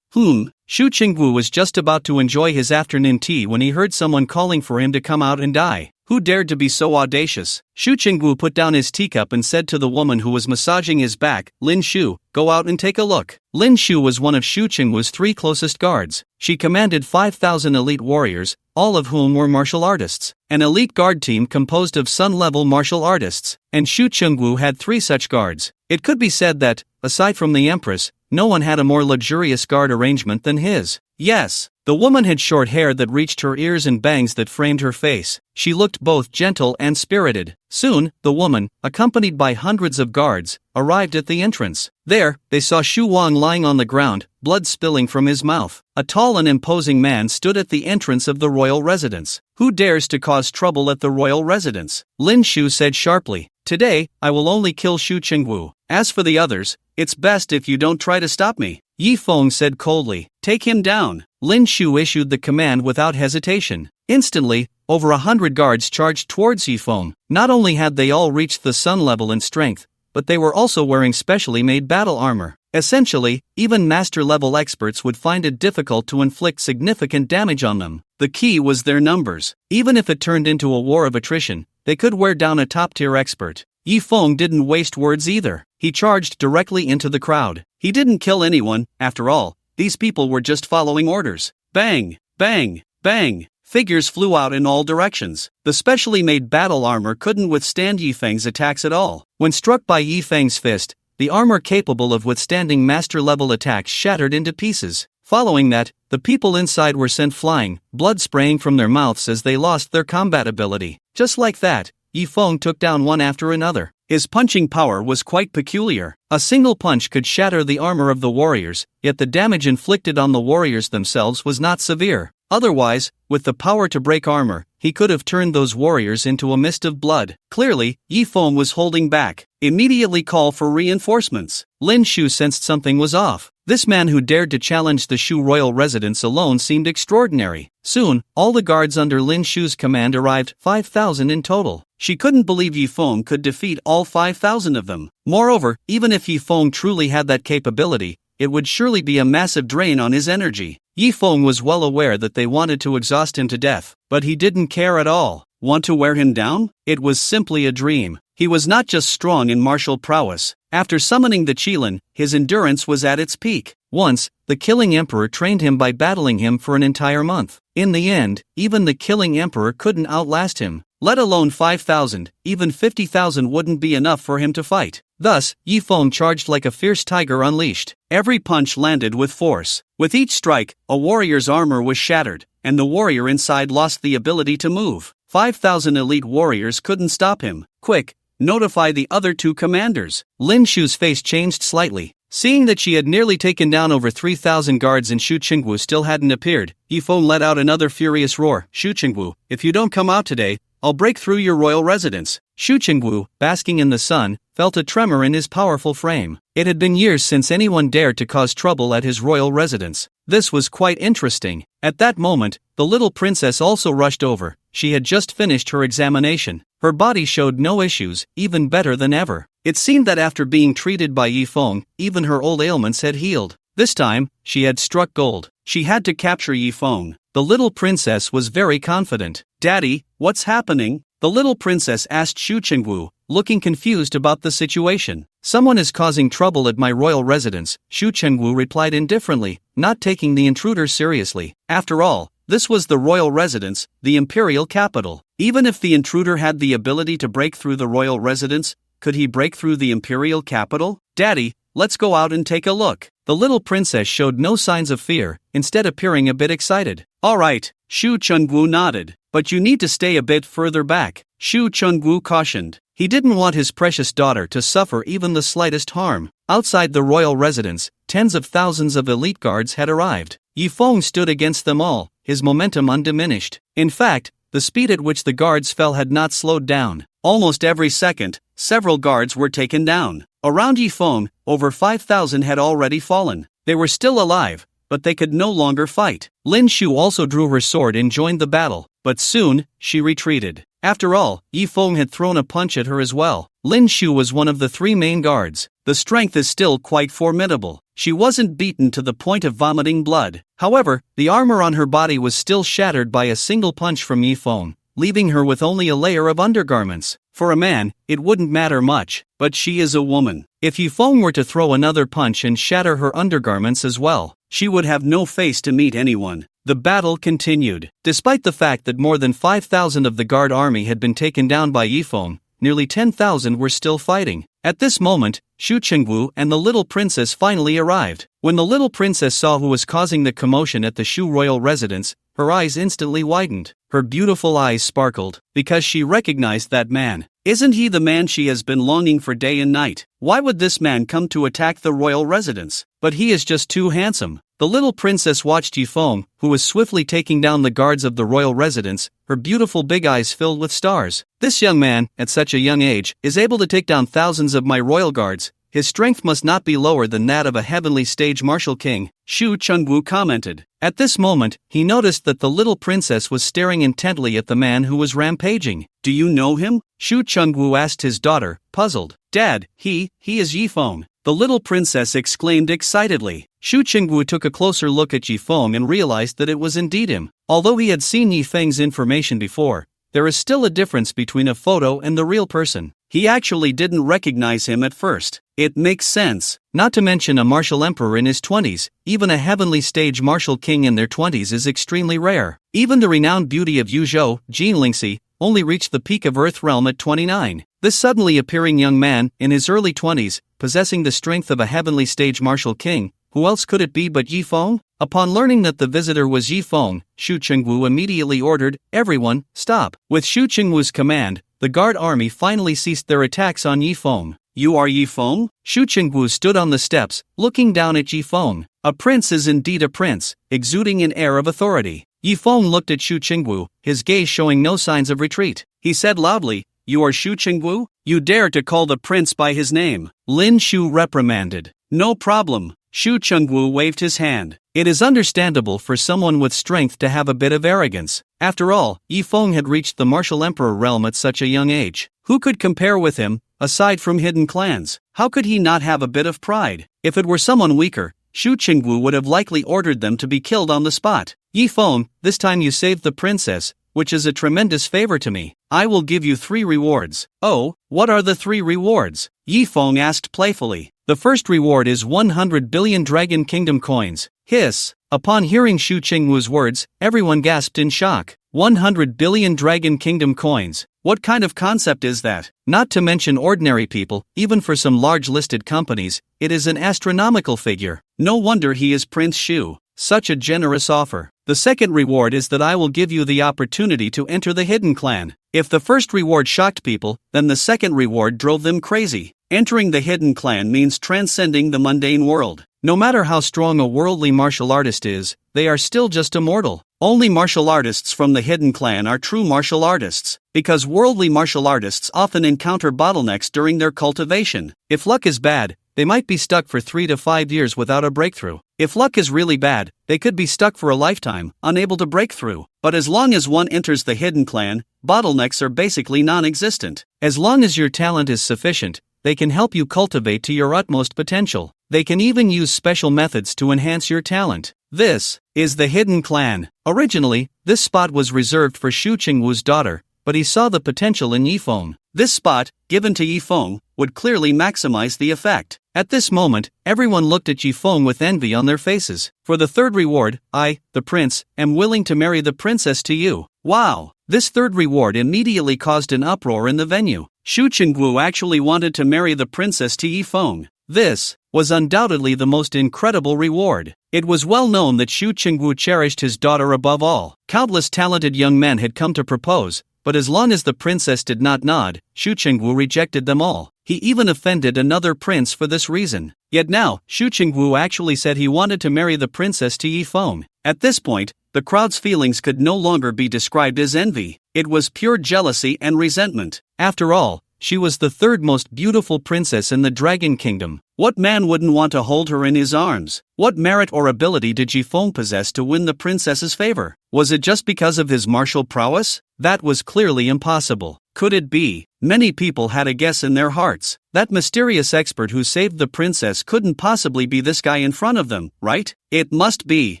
Shu Qingwu was just about to enjoy his afternoon tea when he heard someone calling for him to come out and die. Who dared to be so audacious? Shu Qingwu put down his teacup and said to the woman who was massaging his back, Lin Shu, go out and take a look. Lin Shu was one of Shu Qingwu's 3 closest guards. She commanded 5,000 elite warriors, all of whom were martial artists. An elite guard team composed of sun-level martial artists, and Shu Qingwu had 3 such guards. It could be said that, aside from the empress, no one had a more luxurious guard arrangement than his. Yes, the woman had short hair that reached her ears and bangs that framed her face. She looked both gentle and spirited. Soon, the woman, accompanied by hundreds of guards, arrived at the entrance. There, they saw Shu Wang lying on the ground, blood spilling from his mouth. A tall and imposing man stood at the entrance of the royal residence. Who dares to cause trouble at the royal residence? Lin Shu said sharply. Today, I will only kill Shu Qingwu. As for the others, it's best if you don't try to stop me. Yifeng said coldly. Take him down. Lin Shu issued the command without hesitation. Instantly, over 100 guards charged towards Yifeng. Not only had they all reached the sun level in strength, but they were also wearing specially made battle armor. Essentially, even master-level experts would find it difficult to inflict significant damage on them. The key was their numbers. Even if it turned into a war of attrition, they could wear down a top-tier expert. Yifeng didn't waste words either. He charged directly into the crowd. He didn't kill anyone, after all. These people were just following orders. Bang! Bang! Bang! Figures flew out in all directions. The specially made battle armor couldn't withstand Yifeng's attacks at all. When struck by Yifeng's fist, the armor capable of withstanding master-level attacks shattered into pieces. Following that, the people inside were sent flying, blood spraying from their mouths as they lost their combat ability. Just like that, Yifeng took down one after another. His punching power was quite peculiar. A single punch could shatter the armor of the warriors, yet the damage inflicted on the warriors themselves was not severe. Otherwise, with the power to break armor, he could have turned those warriors into a mist of blood. Clearly, Yifeng was holding back. Immediately call for reinforcements. Lin Shu sensed something was off. This man who dared to challenge the Shu royal residence alone seemed extraordinary. Soon, all the guards under Lin Shu's command arrived, 5,000 in total. She couldn't believe Yifeng could defeat all 5,000 of them. Moreover, even if Yifeng truly had that capability, it would surely be a massive drain on his energy. Yifeng was well aware that they wanted to exhaust him to death, but he didn't care at all. Want to wear him down? It was simply a dream. He was not just strong in martial prowess. After summoning the Qilin, his endurance was at its peak. Once, the Killing Emperor trained him by battling him for an entire month. In the end, even the Killing Emperor couldn't outlast him. Let alone 5,000, even 50,000 wouldn't be enough for him to fight. Thus, Yifeng charged like a fierce tiger unleashed. Every punch landed with force. With each strike, a warrior's armor was shattered, and the warrior inside lost the ability to move. 5,000 elite warriors couldn't stop him. Quick, notify the other 2 commanders. Lin Shu's face changed slightly. Seeing that she had nearly taken down over 3,000 guards and Shu Qingwu still hadn't appeared, Yifeng let out another furious roar. Shu Qingwu, if you don't come out today, I'll break through your royal residence. Shu Qingwu, basking in the sun, felt a tremor in his powerful frame. It had been years since anyone dared to cause trouble at his royal residence. This was quite interesting. At that moment, the little princess also rushed over. She had just finished her examination. Her body showed no issues, even better than ever. It seemed that after being treated by Yifeng, even her old ailments had healed. This time, she had struck gold. She had to capture Yifeng. The little princess was very confident. Daddy, what's happening? The little princess asked Shu Qingwu, looking confused about the situation. Someone is causing trouble at my royal residence, Shu Qingwu replied indifferently, not taking the intruder seriously. After all, This was the royal residence, the imperial capital. Even if the intruder had the ability to break through the royal residence, could he break through the imperial capital? Daddy, let's go out and take a look. The little princess showed no signs of fear, instead appearing a bit excited. Alright, Shu Chungu nodded. But you need to stay a bit further back, Shu Chungu cautioned. He didn't want his precious daughter to suffer even the slightest harm. Outside the royal residence, tens of thousands of elite guards had arrived. Yi Feng stood against them all, his momentum undiminished. In fact, the speed at which the guards fell had not slowed down. Almost every second, several guards were taken down. Around Yi Feng, over 5,000 had already fallen. They were still alive, but they could no longer fight. Lin Shu also drew her sword and joined the battle, but soon, she retreated. After all, Yi Feng had thrown a punch at her as well. Lin Shu was one of the 3 main guards. The strength is still quite formidable. She wasn't beaten to the point of vomiting blood. However, the armor on her body was still shattered by a single punch from Yi Feng, leaving her with only a layer of undergarments. For a man, it wouldn't matter much, but she is a woman. If Yi Feng were to throw another punch and shatter her undergarments as well, she would have no face to meet anyone. The battle continued. Despite the fact that more than 5,000 of the guard army had been taken down by Yi Feng, nearly 10,000 were still fighting. At this moment, Shu Chengwu and the little princess finally arrived. When the little princess saw who was causing the commotion at the Shu royal residence, her eyes instantly widened. Her beautiful eyes sparkled, because she recognized that man. Isn't he the man she has been longing for day and night? Why would this man come to attack the royal residence? But he is just too handsome. The little princess watched Yi Feng, who was swiftly taking down the guards of the royal residence, her beautiful big eyes filled with stars. This young man, at such a young age, is able to take down thousands of my royal guards. His strength must not be lower than that of a heavenly stage martial king, Shu Chengwu commented. At this moment, he noticed that the little princess was staring intently at the man who was rampaging. Do you know him? Shu Chengwu asked his daughter, puzzled. Dad, he is Yi Feng. The little princess exclaimed excitedly. Shu Chengwu took a closer look at Yi Feng and realized that it was indeed him. Although he had seen Yi Feng's information before, there is still a difference between a photo and the real person. He actually didn't recognize him at first. It makes sense. Not to mention a martial emperor in his 20s, even a heavenly stage martial king in their 20s is extremely rare. Even the renowned beauty of Yuzhou, Jin Lingxi, only reached the peak of Earth realm at 29. This suddenly appearing young man, in his early 20s, possessing the strength of a heavenly stage martial king, who else could it be but Yi Feng? Upon learning that the visitor was Yi Feng, Shu Chengwu immediately ordered, everyone, stop. With Shu Chengwu's command, the guard army finally ceased their attacks on Yi Feng. You are Yi Feng? Shu Chengwu stood on the steps, looking down at Yi Feng. A prince is indeed a prince, exuding an air of authority. Yi Feng looked at Shu Chengwu, his gaze showing no signs of retreat. He said loudly, you are Shu Chengwu? You dare to call the prince by his name? Lin Shu reprimanded. No problem. Shu Chengwu waved his hand. It is understandable for someone with strength to have a bit of arrogance. After all, Yi Feng had reached the martial emperor realm at such a young age. Who could compare with him, aside from hidden clans? How could he not have a bit of pride? If it were someone weaker, Shu Chengwu would have likely ordered them to be killed on the spot. Yi Feng, this time you saved the princess, which is a tremendous favor to me. I will give you 3 rewards. Oh, what are the 3 rewards? Yi Feng asked playfully. The first reward is 100 billion Dragon Kingdom coins. Hiss. Upon hearing Shu Chengwu's words, everyone gasped in shock. 100 billion Dragon Kingdom coins. What kind of concept is that? Not to mention ordinary people, even for some large listed companies, it is an astronomical figure. No wonder he is Prince Shu. Such a generous offer. The second reward is that I will give you the opportunity to enter the hidden clan. If the first reward shocked people, then the second reward drove them crazy. Entering the hidden clan means transcending the mundane world. No matter how strong a worldly martial artist is, they are still just a mortal. Only martial artists from the hidden clan are true martial artists, because worldly martial artists often encounter bottlenecks during their cultivation. If luck is bad, they might be stuck for 3 to 5 years without a breakthrough. If luck is really bad, they could be stuck for a lifetime, unable to break through. But as long as one enters the hidden clan, bottlenecks are basically non-existent. As long as your talent is sufficient, they can help you cultivate to your utmost potential. They can even use special methods to enhance your talent. This is the hidden clan. Originally, this spot was reserved for Shu Chengwu's daughter, but he saw the potential in Yi Feng. This spot, given to Yi Feng, would clearly maximize the effect. At this moment, everyone looked at Yi Feng with envy on their faces. For the third reward, I, the prince, am willing to marry the princess to you. Wow! This third reward immediately caused an uproar in the venue. Xu Qingwu actually wanted to marry the princess to Yi Feng. This was undoubtedly the most incredible reward. It was well known that Xu Qingwu cherished his daughter above all. Countless talented young men had come to propose, but as long as the princess did not nod, Xu Qingwu rejected them all. He even offended another prince for this reason. Yet now, Xu Qingwu actually said he wanted to marry the princess to Yi Feng. At this point, the crowd's feelings could no longer be described as envy. It was pure jealousy and resentment. After all, she was the third most beautiful princess in the Dragon Kingdom. What man wouldn't want to hold her in his arms? What merit or ability did Yi Feng possess to win the princess's favor? Was it just because of his martial prowess? That was clearly impossible. Could it be? Many people had a guess in their hearts. That mysterious expert who saved the princess couldn't possibly be this guy in front of them, right? It must be.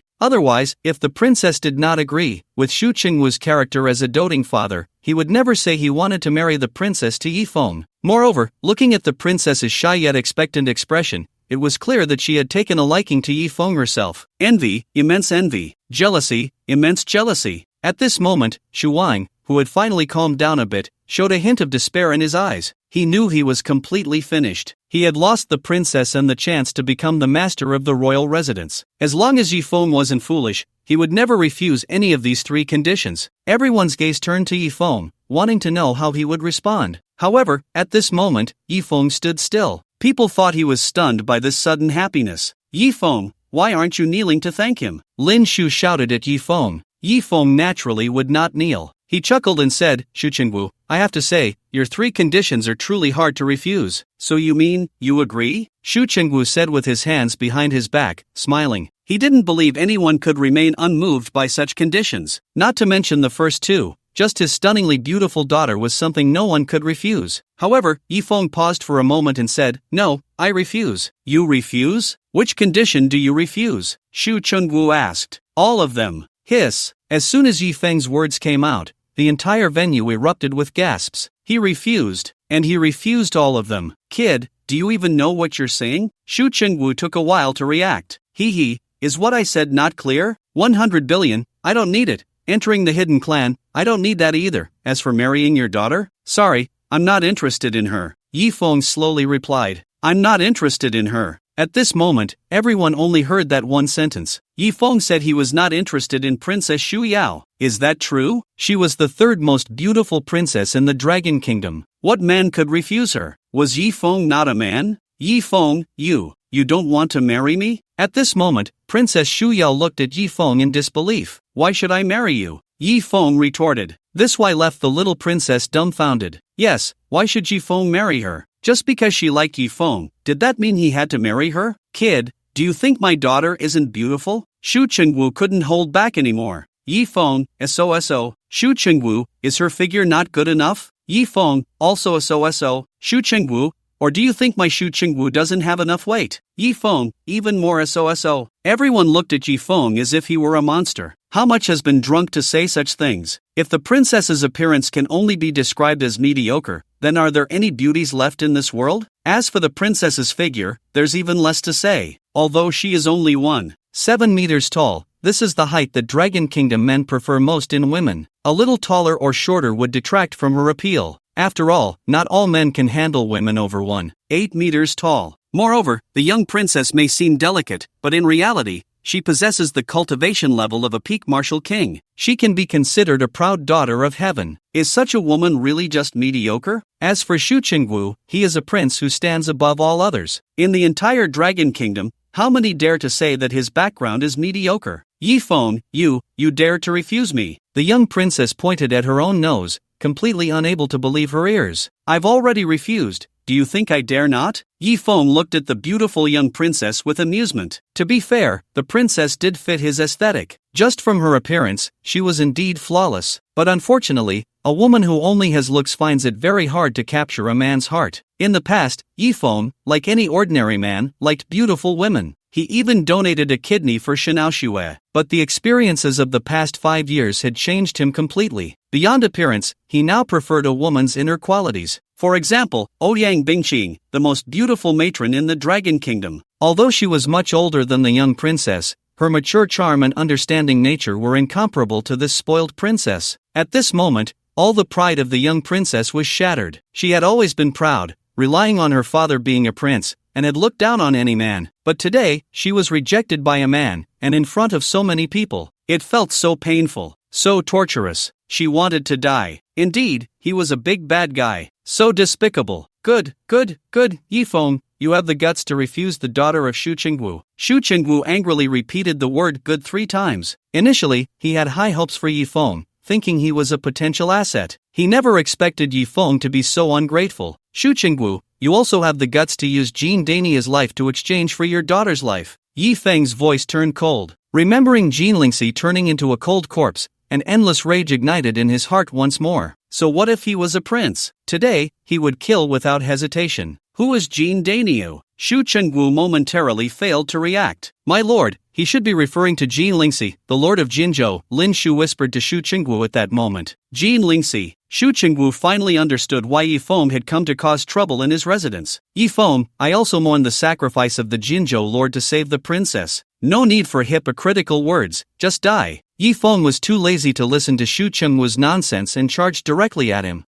Otherwise, if the princess did not agree with Xu Qingwu's character as a doting father, he would never say he wanted to marry the princess to Yi Feng. Moreover, looking at the princess's shy yet expectant expression, it was clear that she had taken a liking to Yi Feng herself. Envy, immense envy. Jealousy, immense jealousy. At this moment, Xu Wang, who had finally calmed down a bit, showed a hint of despair in his eyes. He knew he was completely finished. He had lost the princess and the chance to become the master of the royal residence. As long as Yi Feng wasn't foolish, he would never refuse any of these three conditions. Everyone's gaze turned to Yi Feng, wanting to know how he would respond. However, at this moment, Yi Feng stood still. People thought he was stunned by this sudden happiness. Yi Feng, why aren't you kneeling to thank him? Lin Shu shouted at Yi Feng. Yi Feng naturally would not kneel. He chuckled and said, Xu Qingwu, I have to say, your three conditions are truly hard to refuse. So you mean, you agree? Xu Qingwu said with his hands behind his back, smiling. He didn't believe anyone could remain unmoved by such conditions. Not to mention the first two, just his stunningly beautiful daughter was something no one could refuse. However, Yi Feng paused for a moment and said, No, I refuse. You refuse? Which condition do you refuse? Xu Qingwu asked. All of them. Hiss. As soon as Yi Feng's words came out, the entire venue erupted with gasps. He refused, and he refused all of them. Kid, do you even know what you're saying? Xu Qingwu took a while to react. Hee, is what I said not clear? 100 billion, I don't need it. Entering the hidden clan, I don't need that either. As for marrying your daughter? Sorry, I'm not interested in her. Yi Feng slowly replied. I'm not interested in her. At this moment, everyone only heard that one sentence. Yi Feng said he was not interested in Princess Xu Yao. Is that true? She was the third most beautiful princess in the Dragon Kingdom. What man could refuse her? Was Yi Feng not a man? Yi Feng, you don't want to marry me? At this moment, Princess Xu Yao looked at Yi Feng in disbelief. Why should I marry you? Yi Feng retorted. This why left the little princess dumbfounded. Yes, why should Yi Feng marry her? Just because she liked Yi Feng, did that mean he had to marry her? Kid, do you think my daughter isn't beautiful? Xu Qingwu couldn't hold back anymore. Yi Feng, SOSO. Xu Qingwu, is her figure not good enough? Yi Feng, also SOSO. Xu Qingwu, or do you think my Xu Qingwu doesn't have enough weight? Yi Feng, even more SOSO. Everyone looked at Yi Feng as if he were a monster. How much has been drunk to say such things? If the princess's appearance can only be described as mediocre, then are there any beauties left in this world? As for the princess's figure, there's even less to say. Although she is only 1.7 meters tall, this is the height that Dragon Kingdom men prefer most in women. A little taller or shorter would detract from her appeal. After all, not all men can handle women over 1.8 meters tall. Moreover, the young princess may seem delicate, but in reality, she possesses the cultivation level of a peak martial king. She can be considered a proud daughter of heaven. Is such a woman really just mediocre? As for Xu Qingwu, he is a prince who stands above all others. In the entire Dragon Kingdom, how many dare to say that his background is mediocre? Yi Feng, you dare to refuse me? The young princess pointed at her own nose, completely unable to believe her ears. I've already refused. Do you think I dare not? Yi Feng looked at the beautiful young princess with amusement. To be fair, the princess did fit his aesthetic. Just from her appearance, she was indeed flawless. But unfortunately, a woman who only has looks finds it very hard to capture a man's heart. In the past, Yi Feng, like any ordinary man, liked beautiful women. He even donated a kidney for Shinaoxue. But the experiences of the past 5 years had changed him completely. Beyond appearance, he now preferred a woman's inner qualities. For example, Ouyang Bingqing, the most beautiful matron in the Dragon Kingdom. Although she was much older than the young princess, her mature charm and understanding nature were incomparable to this spoiled princess. At this moment, all the pride of the young princess was shattered. She had always been proud, relying on her father being a prince, and had looked down on any man. But today, she was rejected by a man, and in front of so many people. It felt so painful, so torturous. She wanted to die. Indeed, he was a big bad guy. So despicable. Good, Yifeng, you have the guts to refuse the daughter of Shu Qingwu. Shu Qingwu angrily repeated the word good 3 times. Initially, he had high hopes for Yifeng, thinking he was a potential asset. He never expected Yifeng to be so ungrateful. Shu Qingwu, you also have the guts to use Jean Dania's life to exchange for your daughter's life. Yifeng's voice turned cold. Remembering Jean Lingxi turning into a cold corpse, an endless rage ignited in his heart once more. So what if he was a prince? Today, he would kill without hesitation. Who is Jean Daniu? Shu Qingwu momentarily failed to react. My lord, he should be referring to Jean Lingxi, the lord of Jinzhou, Lin Shu whispered to Shu Qingwu at that moment. Jean Lingxi. Shu Qingwu finally understood why Yifeng had come to cause trouble in his residence. Yifeng, I also mourn the sacrifice of the Jinzhou lord to save the princess. No need for hypocritical words, just die. Yifeng was too lazy to listen to Shu Qingwu's nonsense and charged directly at him.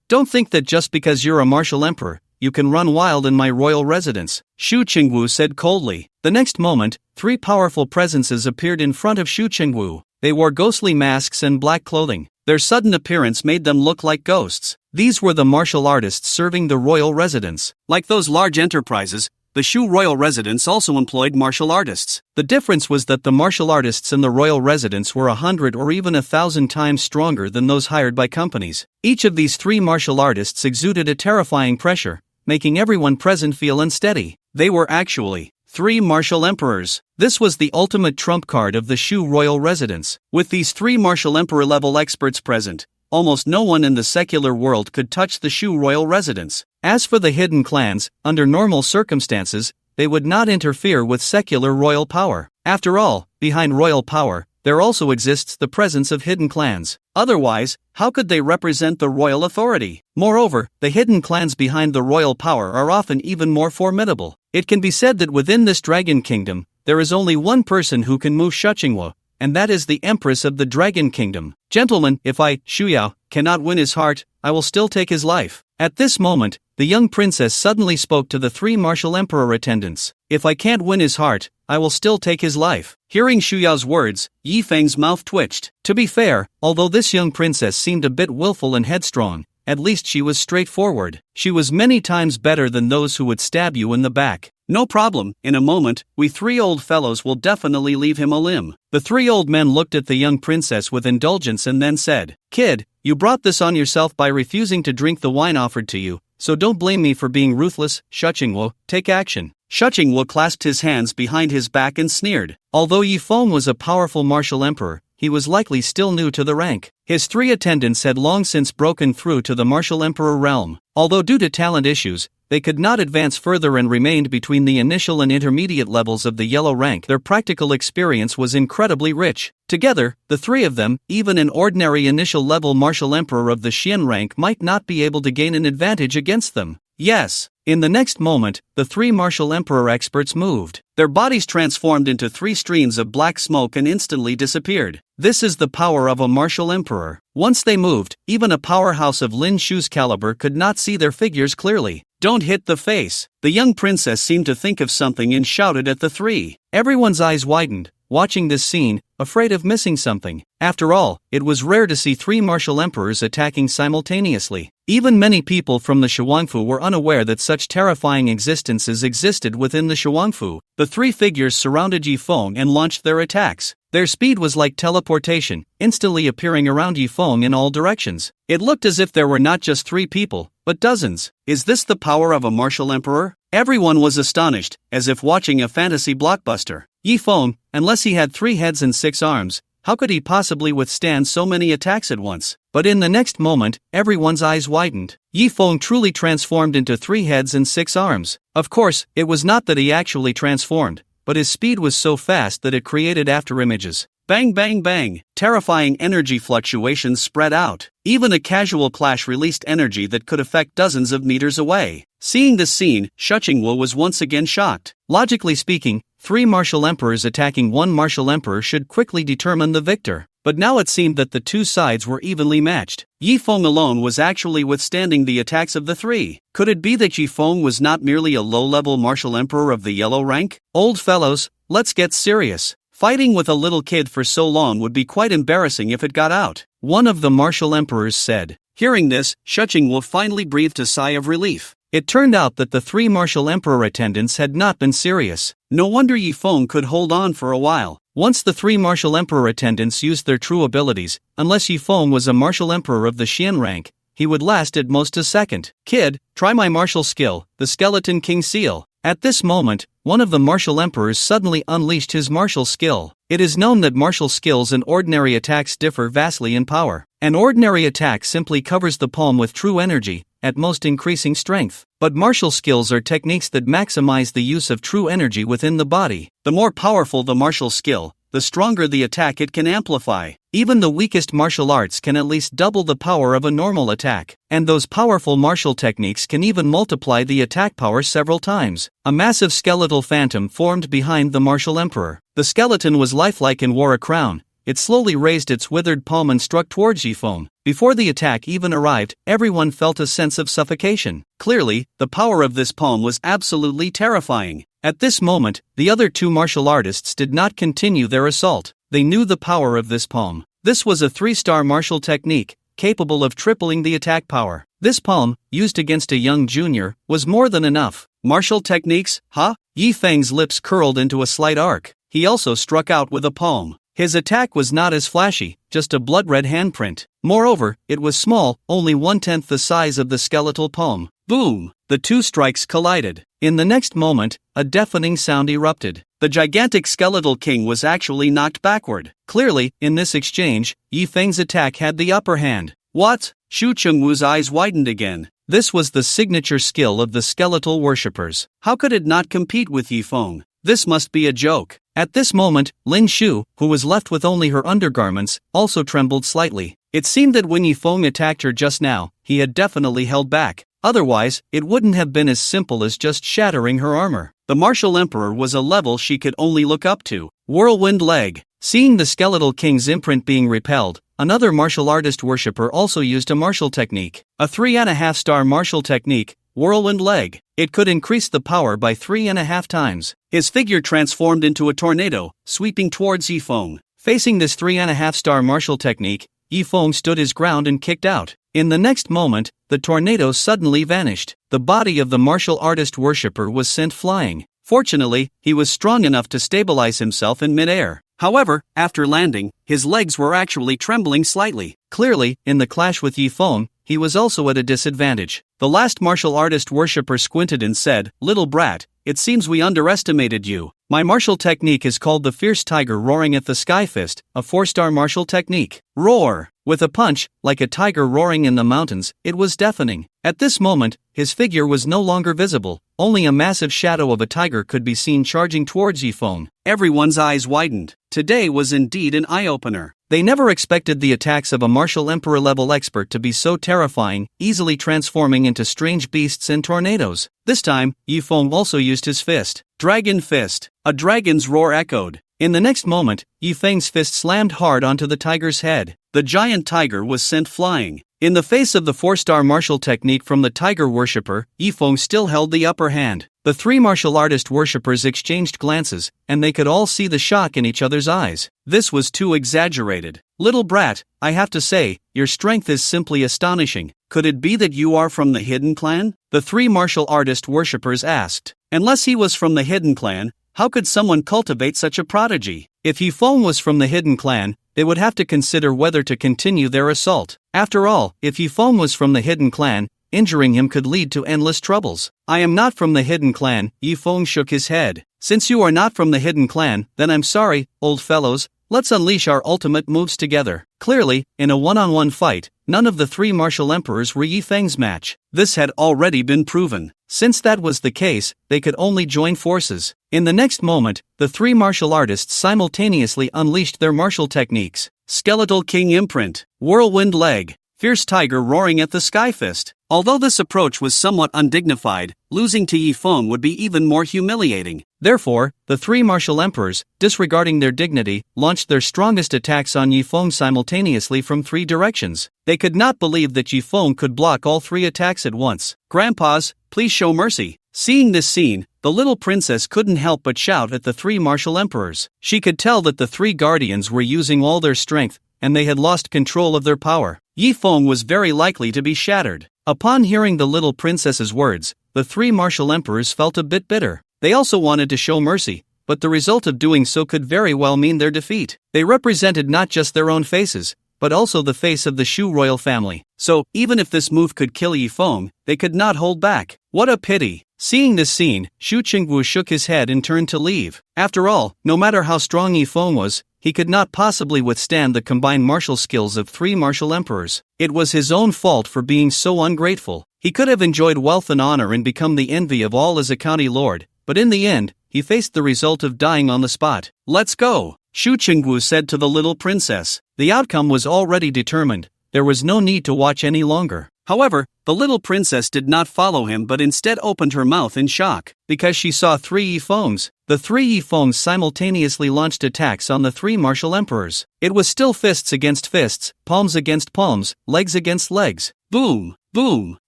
Don't think that just because you're a martial emperor, you can run wild in my royal residence, Shu Qingwu said coldly. The next moment, 3 powerful presences appeared in front of Shu Qingwu. They wore ghostly masks and black clothing. Their sudden appearance made them look like ghosts. These were the martial artists serving the royal residence. Like those large enterprises, the Shu royal residence also employed martial artists. The difference was that the martial artists in the royal residence were 100 or even 1,000 times stronger than those hired by companies. Each of these 3 martial artists exuded a terrifying pressure, making everyone present feel unsteady. They were actually 3 martial emperors. This was the ultimate trump card of the Shu royal residence. With these 3 martial emperor level experts present, almost no one in the secular world could touch the Shu royal residence. As for the hidden clans, under normal circumstances, they would not interfere with secular royal power. After all, behind royal power, there also exists the presence of hidden clans. Otherwise, how could they represent the royal authority? Moreover, the hidden clans behind the royal power are often even more formidable. It can be said that within this dragon kingdom, there is only one person who can move Shu Qingwu, and that is the Empress of the Dragon Kingdom. Gentlemen, if I, Shu Yao, cannot win his heart, I will still take his life. At this moment, the young princess suddenly spoke to the 3 martial emperor attendants. If I can't win his heart, I will still take his life. Hearing Shu Yao's words, Yifeng's mouth twitched. To be fair, although this young princess seemed a bit willful and headstrong, at least she was straightforward. She was many times better than those who would stab you in the back. No problem, in a moment, we 3 old fellows will definitely leave him a limb. The 3 old men looked at the young princess with indulgence and then said, Kid, you brought this on yourself by refusing to drink the wine offered to you, so don't blame me for being ruthless. Shu Qingwu, take action. Shu Qingwu clasped his hands behind his back and sneered. Although Yifeng was a powerful martial emperor, he was likely still new to the rank. His 3 attendants had long since broken through to the martial emperor realm. Although due to talent issues, they could not advance further and remained between the initial and intermediate levels of the yellow rank. Their practical experience was incredibly rich. Together, the 3 of them, even an ordinary initial level martial emperor of the Xian rank might not be able to gain an advantage against them. Yes. In the next moment, the 3 martial emperor experts moved. Their bodies transformed into 3 streams of black smoke and instantly disappeared. This is the power of a martial emperor. Once they moved, even a powerhouse of Lin Shu's caliber could not see their figures clearly. Don't hit the face. The young princess seemed to think of something and shouted at the 3. Everyone's eyes widened, watching this scene, afraid of missing something. After all, it was rare to see 3 martial emperors attacking simultaneously. Even many people from the Shuangfu were unaware that such terrifying existences existed within the Shuangfu. The 3 figures surrounded Yifeng and launched their attacks. Their speed was like teleportation, instantly appearing around Yifeng in all directions. It looked as if there were not just 3 people, but dozens. Is this the power of a martial emperor? Everyone was astonished, as if watching a fantasy blockbuster. Yifeng, unless he had 3 heads and 6 arms, how could he possibly withstand so many attacks at once? But in the next moment, everyone's eyes widened. Yifeng truly transformed into 3 heads and 6 arms. Of course, it was not that he actually transformed, but his speed was so fast that it created afterimages. Bang bang bang, terrifying energy fluctuations spread out. Even a casual clash released energy that could affect dozens of meters away. Seeing this scene, Shuchingwo was once again shocked. Logically speaking, 3 martial emperors attacking 1 martial emperor should quickly determine the victor. But now it seemed that the two sides were evenly matched. Yi Feng alone was actually withstanding the attacks of the 3. Could it be that Yi Feng was not merely a low-level martial emperor of the yellow rank? Old fellows, let's get serious. Fighting with a little kid for so long would be quite embarrassing if it got out, one of the martial emperors said. Hearing this, Shuchingwo finally breathed a sigh of relief. It turned out that the 3 martial emperor attendants had not been serious. No wonder Yi Feng could hold on for a while. Once the 3 martial emperor attendants used their true abilities, unless Yi Feng was a martial emperor of the Xian rank, he would last at most a second. Kid, try my martial skill, the Skeleton King Seal. At this moment, one of the martial emperors suddenly unleashed his martial skill. It is known that martial skills and ordinary attacks differ vastly in power. An ordinary attack simply covers the palm with true energy, at most increasing strength. But martial skills are techniques that maximize the use of true energy within the body. The more powerful the martial skill, the stronger the attack it can amplify. Even the weakest martial arts can at least double the power of a normal attack, and those powerful martial techniques can even multiply the attack power several times. A massive skeletal phantom formed behind the martial emperor. The skeleton was lifelike and wore a crown. It slowly raised its withered palm and struck towards Yi Feng. Before the attack even arrived, everyone felt a sense of suffocation. Clearly, the power of this palm was absolutely terrifying. At this moment, the other 2 martial artists did not continue their assault. They knew the power of this palm. This was a 3-star martial technique, capable of tripling the attack power. This palm, used against a young junior, was more than enough. Martial techniques, huh? Yi Feng's lips curled into a slight arc. He also struck out with a palm. His attack was not as flashy, just a blood-red handprint. Moreover, it was small, only 1/10 the size of the skeletal palm. Boom! The 2 strikes collided. In the next moment, a deafening sound erupted. The gigantic skeletal king was actually knocked backward. Clearly, in this exchange, Yi Feng's attack had the upper hand. What? Shu Chengwu's eyes widened again. This was the signature skill of the skeletal worshippers. How could it not compete with Yi Feng? This must be a joke. At this moment, Lin Shu, who was left with only her undergarments, also trembled slightly. It seemed that when Yi Feng attacked her just now, he had definitely held back. Otherwise, it wouldn't have been as simple as just shattering her armor. The martial emperor was a level she could only look up to. Whirlwind leg. Seeing the skeletal king's imprint being repelled, another martial artist worshipper also used a martial technique. A 3.5-star martial technique, whirlwind leg. It could increase the power by 3.5 times. His figure transformed into a tornado, sweeping towards Yi Feng. Facing this 3.5-star martial technique, Yi Feng stood his ground and kicked out. In the next moment, the tornado suddenly vanished. The body of the martial artist worshipper was sent flying. Fortunately, he was strong enough to stabilize himself in midair. However, after landing, his legs were actually trembling slightly. Clearly, in the clash with Yi Feng, he was also at a disadvantage. The last martial artist worshipper squinted and said, "Little brat, it seems we underestimated you. My martial technique is called the Fierce Tiger Roaring at the Sky Fist, a 4-star martial technique. Roar!" With a punch, like a tiger roaring in the mountains, it was deafening. At this moment, his figure was no longer visible. Only a massive shadow of a tiger could be seen charging towards Yi Feng. Everyone's eyes widened. Today was indeed an eye-opener. They never expected the attacks of a martial emperor-level expert to be so terrifying, easily transforming into strange beasts and tornadoes. This time, Yi Feng also used his fist. Dragon Fist. A dragon's roar echoed. In the next moment, Yi Feng's fist slammed hard onto the tiger's head. The giant tiger was sent flying. In the face of the 4-star martial technique from the tiger worshipper, Yi Feng still held the upper hand. The 3 martial artist worshippers exchanged glances, and they could all see the shock in each other's eyes. This was too exaggerated. Little brat, I have to say, your strength is simply astonishing. Could it be that you are from the Hidden Clan? The 3 martial artist worshippers asked. Unless he was from the Hidden Clan, how could someone cultivate such a prodigy? If Yi Feng was from the Hidden Clan, they would have to consider whether to continue their assault. After all, if Yi Feng was from the Hidden Clan, injuring him could lead to endless troubles. I am not from the Hidden Clan, Yi Feng shook his head. Since you are not from the Hidden Clan, then I'm sorry, old fellows, let's unleash our ultimate moves together. Clearly, in a one-on-one fight, none of the 3 martial emperors were Yi Feng's match. This had already been proven. Since that was the case, they could only join forces. In the next moment, the three martial artists simultaneously unleashed their martial techniques. Skeletal King Imprint, Whirlwind Leg, Fierce Tiger Roaring at the Sky Fist. Although this approach was somewhat undignified, losing to Yifeng would be even more humiliating. Therefore, the three martial emperors, disregarding their dignity, launched their strongest attacks on Yifeng simultaneously from three directions. They could not believe that Yifeng could block all three attacks at once. Grandpas, please show mercy. Seeing this scene, the little princess couldn't help but shout at the three martial emperors. She could tell that the three guardians were using all their strength, and they had lost control of their power. Yifeng was very likely to be shattered. Upon hearing the little princess's words, the three martial emperors felt a bit bitter. They also wanted to show mercy, but the result of doing so could very well mean their defeat. They represented not just their own faces, but also the face of the Shu royal family. So, even if this move could kill Yifeng, they could not hold back. What a pity. Seeing this scene, Shu Qingwu shook his head and turned to leave. After all, no matter how strong Yifeng was, he could not possibly withstand the combined martial skills of three martial emperors. It was his own fault for being so ungrateful. He could have enjoyed wealth and honor and become the envy of all as a county lord, but in the end, he faced the result of dying on the spot. Let's go, Shu Qingwu said to the little princess. The outcome was already determined. There was no need to watch any longer. However, the little princess did not follow him but instead opened her mouth in shock, because she saw three Yifengs. The three Yifengs simultaneously launched attacks on the three martial emperors. It was still fists against fists, palms against palms, legs against legs. Boom, boom,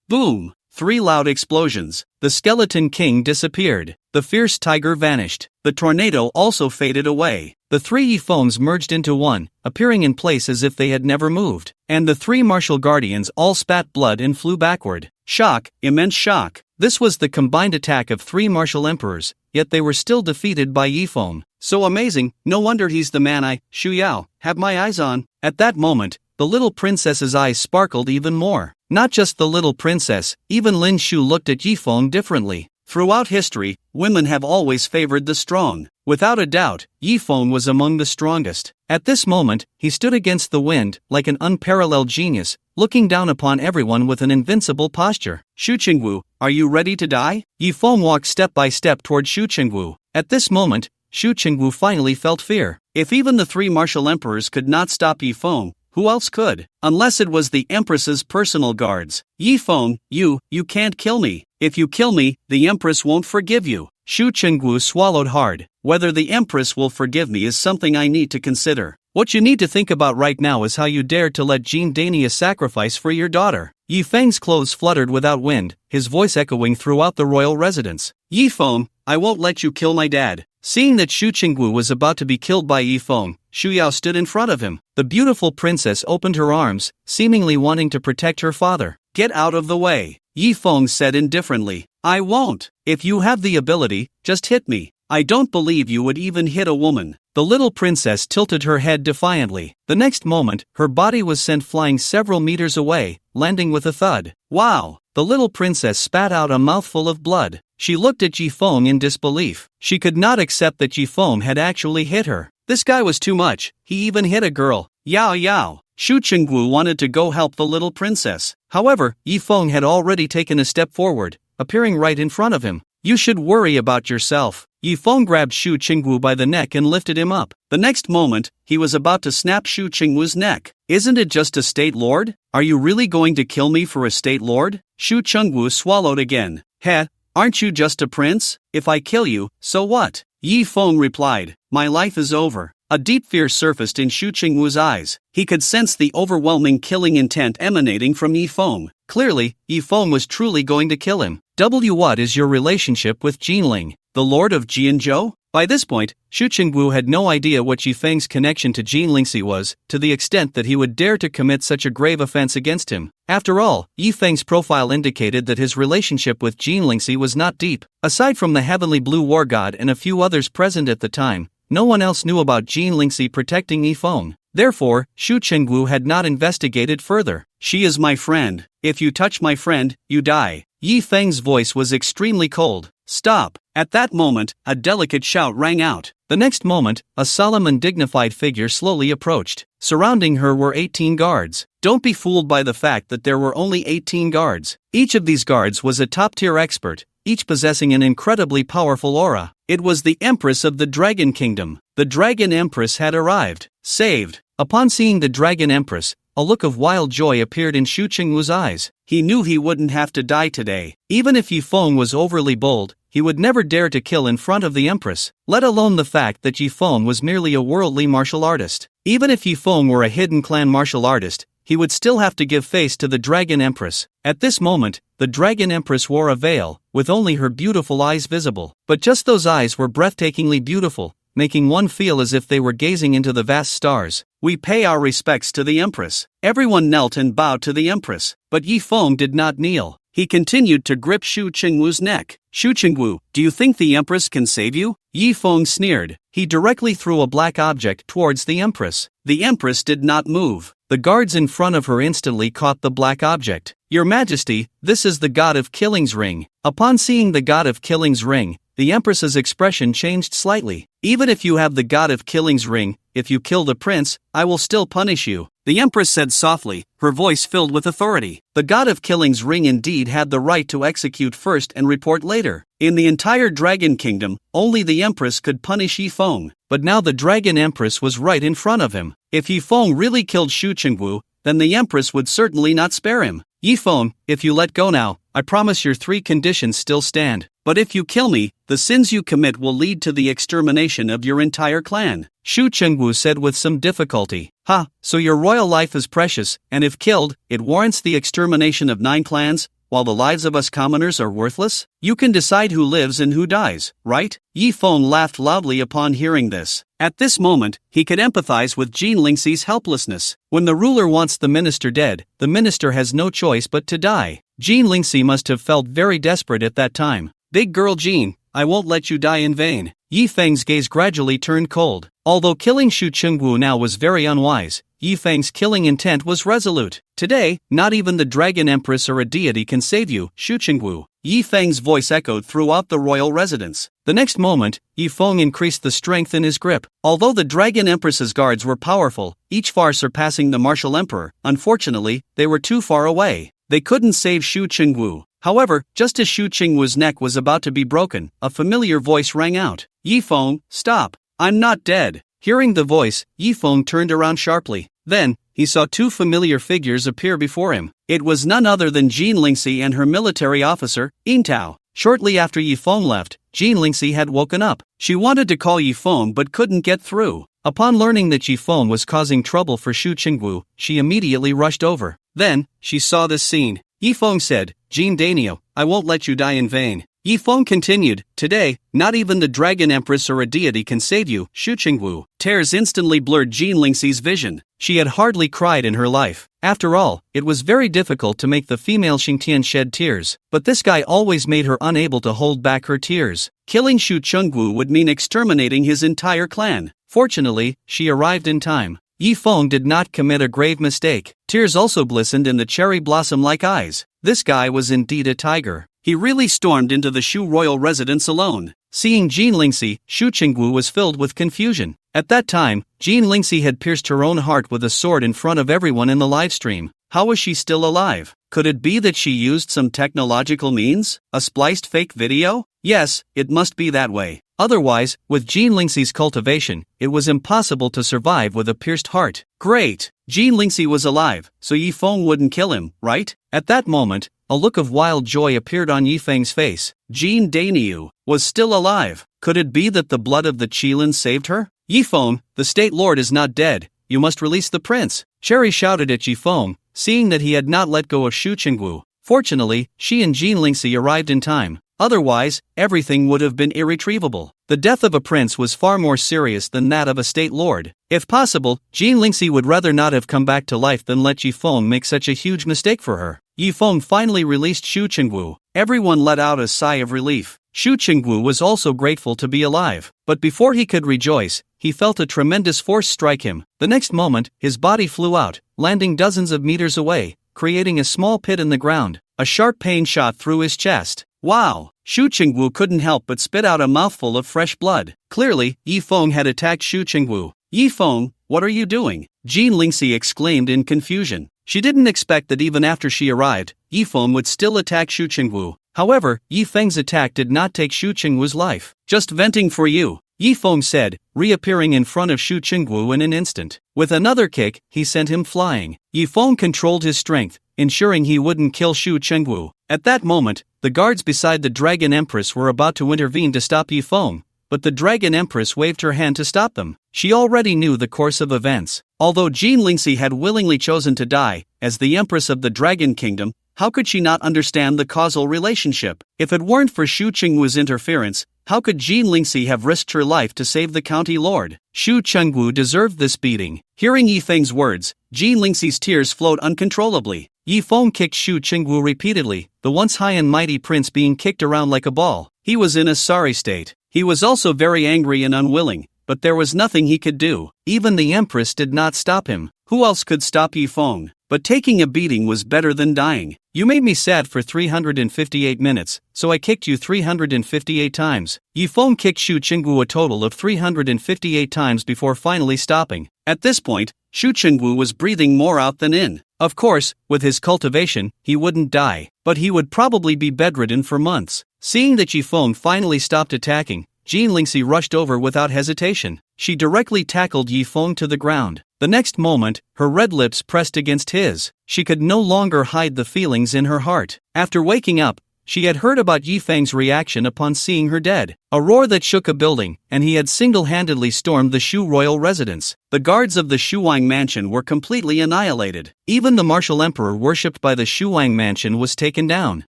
boom. Three loud explosions. The skeleton king disappeared. The fierce tiger vanished. The tornado also faded away. The three Yifengs merged into one, appearing in place as if they had never moved. And the three martial guardians all spat blood and flew backward. Shock, immense shock. This was the combined attack of three martial emperors, yet they were still defeated by Yifeng. So amazing, no wonder he's the man I, Shu Yao, have my eyes on. At that moment, the little princess's eyes sparkled even more. Not just the little princess, even Lin Shu looked at Yifeng differently. Throughout history, women have always favored the strong. Without a doubt, Yifeng was among the strongest. At this moment, he stood against the wind, like an unparalleled genius, looking down upon everyone with an invincible posture. Shu Qingwu, are you ready to die? Yifeng walked step by step toward Shu Qingwu. At this moment, Shu Qingwu finally felt fear. If even the three martial emperors could not stop Yifeng, who else could? Unless it was the Empress's personal guards. Yifeng, you can't kill me. If you kill me, the Empress won't forgive you. Shu Qingwu swallowed hard. Whether the Empress will forgive me is something I need to consider. What you need to think about right now is how you dared to let Jean Dania sacrifice for your daughter. Yifeng's clothes fluttered without wind, his voice echoing throughout the royal residence. Yifeng, I won't let you kill my dad. Seeing that Shu Qingwu was about to be killed by Yifeng, Shu Yao stood in front of him. The beautiful princess opened her arms, seemingly wanting to protect her father. Get out of the way, Yifeng said indifferently. I won't. If you have the ability, just hit me. I don't believe you would even hit a woman. The little princess tilted her head defiantly. The next moment, her body was sent flying several meters away, landing with a thud. Wow! The little princess spat out a mouthful of blood. She looked at Yifeng in disbelief. She could not accept that Yifeng had actually hit her. This guy was too much. He even hit a girl. Yao. Shu Qingwu wanted to go help the little princess. However, Yifeng had already taken a step forward, appearing right in front of him. You should worry about yourself. Yifeng grabbed Shu Qingwu by the neck and lifted him up. The next moment, he was about to snap Shu Qingwu's neck. Isn't it just a state lord? Are you really going to kill me for a state lord? Shu Qingwu swallowed again. Heh, aren't you just a prince? If I kill you, so what? Yifeng replied, my life is over. A deep fear surfaced in Shu Qingwu's eyes. He could sense the overwhelming killing intent emanating from Yifeng. Clearly, Yifeng was truly going to kill him. What is your relationship with Jinling, the lord of Jianzhou? By this point, Shu Qingwu had no idea what Yifeng's connection to Jinlingxi was, to the extent that he would dare to commit such a grave offense against him. After all, Yifeng's profile indicated that his relationship with Jinlingxi was not deep. Aside from the heavenly blue war god and a few others present at the time, no one else knew about Jinlingxi protecting Yifeng. Therefore, Shu Qingwu had not investigated further. She is my friend. If you touch my friend, you die. Yifeng's voice was extremely cold. Stop. At that moment, a delicate shout rang out. The next moment, a solemn and dignified figure slowly approached. Surrounding her were 18 guards. Don't be fooled by the fact that there were only 18 guards. Each of these guards was a top-tier expert, each possessing an incredibly powerful aura. It was the Empress of the Dragon Kingdom. The Dragon Empress had arrived. Saved. Upon seeing the Dragon Empress, a look of wild joy appeared in Xu Qingwu's eyes. He knew he wouldn't have to die today. Even if Yifeng was overly bold, he would never dare to kill in front of the Empress, let alone the fact that Yifeng was merely a worldly martial artist. Even if Yifeng were a hidden clan martial artist, he would still have to give face to the Dragon Empress. At this moment, the Dragon Empress wore a veil, with only her beautiful eyes visible. But just those eyes were breathtakingly beautiful, making one feel as if they were gazing into the vast stars. We pay our respects to the Empress. Everyone knelt and bowed to the Empress, but Yifeng did not kneel. He continued to grip Xu Qingwu's neck. Xu Qingwu, do you think the Empress can save you? Yifeng sneered. He directly threw a black object towards the Empress. The Empress did not move. The guards in front of her instantly caught the black object. Your Majesty, this is the God of Killing's ring. Upon seeing the God of Killing's ring, the Empress's expression changed slightly. Even if you have the God of Killing's ring, if you kill the prince, I will still punish you, the Empress said softly, her voice filled with authority. The God of Killing's ring indeed had the right to execute first and report later. In the entire Dragon Kingdom, only the Empress could punish Yifeng. But now the Dragon Empress was right in front of him. If Yifeng really killed Xu Qingwu, then the Empress would certainly not spare him. Yifeng, if you let go now, I promise your 3 conditions still stand. But if you kill me, the sins you commit will lead to the extermination of your entire clan, Xu Qingwu said with some difficulty. Ha, so your royal life is precious, and if killed, it warrants the extermination of 9 clans, while the lives of us commoners are worthless? You can decide who lives and who dies, right? Yifeng laughed loudly upon hearing this. At this moment, he could empathize with Jean Lingxi's helplessness. When the ruler wants the minister dead, the minister has no choice but to die. Jean Lingxi must have felt very desperate at that time. Big girl Jean, I won't let you die in vain. Yifeng's gaze gradually turned cold. Although killing Xu Qingwu now was very unwise, Yifeng's killing intent was resolute. Today, not even the Dragon Empress or a deity can save you, Xu Qingwu. Yifeng's voice echoed throughout the royal residence. The next moment, Yifeng increased the strength in his grip. Although the Dragon Empress's guards were powerful, each far surpassing the martial emperor, unfortunately, they were too far away. They couldn't save Xu Qingwu. However, just as Xu Qingwu's neck was about to be broken, a familiar voice rang out. Yifeng, stop! I'm not dead! Hearing the voice, Yifeng turned around sharply. Then, he saw 2 familiar figures appear before him. It was none other than Jean Lingxi and her military officer, Yintao. Shortly after Yifeng left, Jean Lingxi had woken up. She wanted to call Yifeng but couldn't get through. Upon learning that Yifeng was causing trouble for Xu Qingwu, she immediately rushed over. Then, she saw this scene. Yifeng said, Jean Dainio, I won't let you die in vain. Yifeng continued, today, not even the Dragon Empress or a deity can save you, Xu Qingwu. Tears instantly blurred Jean Lingxi's vision. She had hardly cried in her life. After all, it was very difficult to make the female Xingtian shed tears, but this guy always made her unable to hold back her tears. Killing Xu Qingwu would mean exterminating his entire clan. Fortunately, she arrived in time. Yifeng did not commit a grave mistake. Tears also glistened in the cherry blossom-like eyes. This guy was indeed a tiger. He really stormed into the Shu royal residence alone. Seeing Jean Lingxi, Xu Qingwu was filled with confusion. At that time, Jean Lingxi had pierced her own heart with a sword in front of everyone in the livestream. How was she still alive? Could it be that she used some technological means? A spliced fake video? Yes, it must be that way. Otherwise, with Jean Lingxi's cultivation, it was impossible to survive with a pierced heart. Great! Jean Lingxi was alive, so Yifeng wouldn't kill him, right? At that moment, a look of wild joy appeared on Yifeng's face. Jean Dainio was still alive. Could it be that the blood of the Qilin saved her? Yifeng, the state lord is not dead. You must release the prince. Cherry shouted at Yifeng, seeing that he had not let go of Xu Qingwu. Fortunately, she and Jean Lingxi arrived in time. Otherwise, everything would have been irretrievable. The death of a prince was far more serious than that of a state lord. If possible, Jean Lingxi would rather not have come back to life than let Yifeng make such a huge mistake for her. Yifeng finally released Xu Qingwu. Everyone let out a sigh of relief. Xu Qingwu was also grateful to be alive. But before he could rejoice, he felt a tremendous force strike him. The next moment, his body flew out, landing dozens of meters away, creating a small pit in the ground. A sharp pain shot through his chest. Wow! Xu Qingwu couldn't help but spit out a mouthful of fresh blood. Clearly, Yifeng had attacked Xu Qingwu. Yifeng, what are you doing? Jean Lingxi exclaimed in confusion. She didn't expect that even after she arrived, Yifeng would still attack Xu Qingwu. However, Yifeng's attack did not take Xu Qingwu's life. "Just venting for you," Yifeng said, reappearing in front of Xu Qingwu in an instant. With another kick, he sent him flying. Yifeng controlled his strength, ensuring he wouldn't kill Xu Qingwu. At that moment, the guards beside the Dragon Empress were about to intervene to stop Yifeng, but the Dragon Empress waved her hand to stop them. She already knew the course of events. Although Jean Lingxi had willingly chosen to die, as the Empress of the Dragon Kingdom, how could she not understand the causal relationship? If it weren't for Xu Qingwu's interference, how could Jean Lingxi have risked her life to save the county lord? Xu Qingwu deserved this beating. Hearing Yifeng's words, Jean Lingxi's tears flowed uncontrollably. Yifeng kicked Xu Qingwu repeatedly, the once high and mighty prince being kicked around like a ball. He was in a sorry state. He was also very angry and unwilling, but there was nothing he could do. Even the Empress did not stop him. Who else could stop Yifeng? But taking a beating was better than dying. "You made me sad for 358 minutes, so I kicked you 358 times. Yifeng kicked Xu Qingwu a total of 358 times before finally stopping. At this point, Xu Qingwu was breathing more out than in. Of course, with his cultivation, he wouldn't die, but he would probably be bedridden for months. Seeing that Yifeng finally stopped attacking, Jean Lingxi rushed over without hesitation. She directly tackled Yifeng to the ground. The next moment, her red lips pressed against his. She could no longer hide the feelings in her heart. After waking up, she had heard about Yifeng's reaction upon seeing her dead. A roar that shook a building, and he had single-handedly stormed the Shu royal residence. The guards of the Shuang mansion were completely annihilated. Even the martial emperor worshipped by the Shuang mansion was taken down.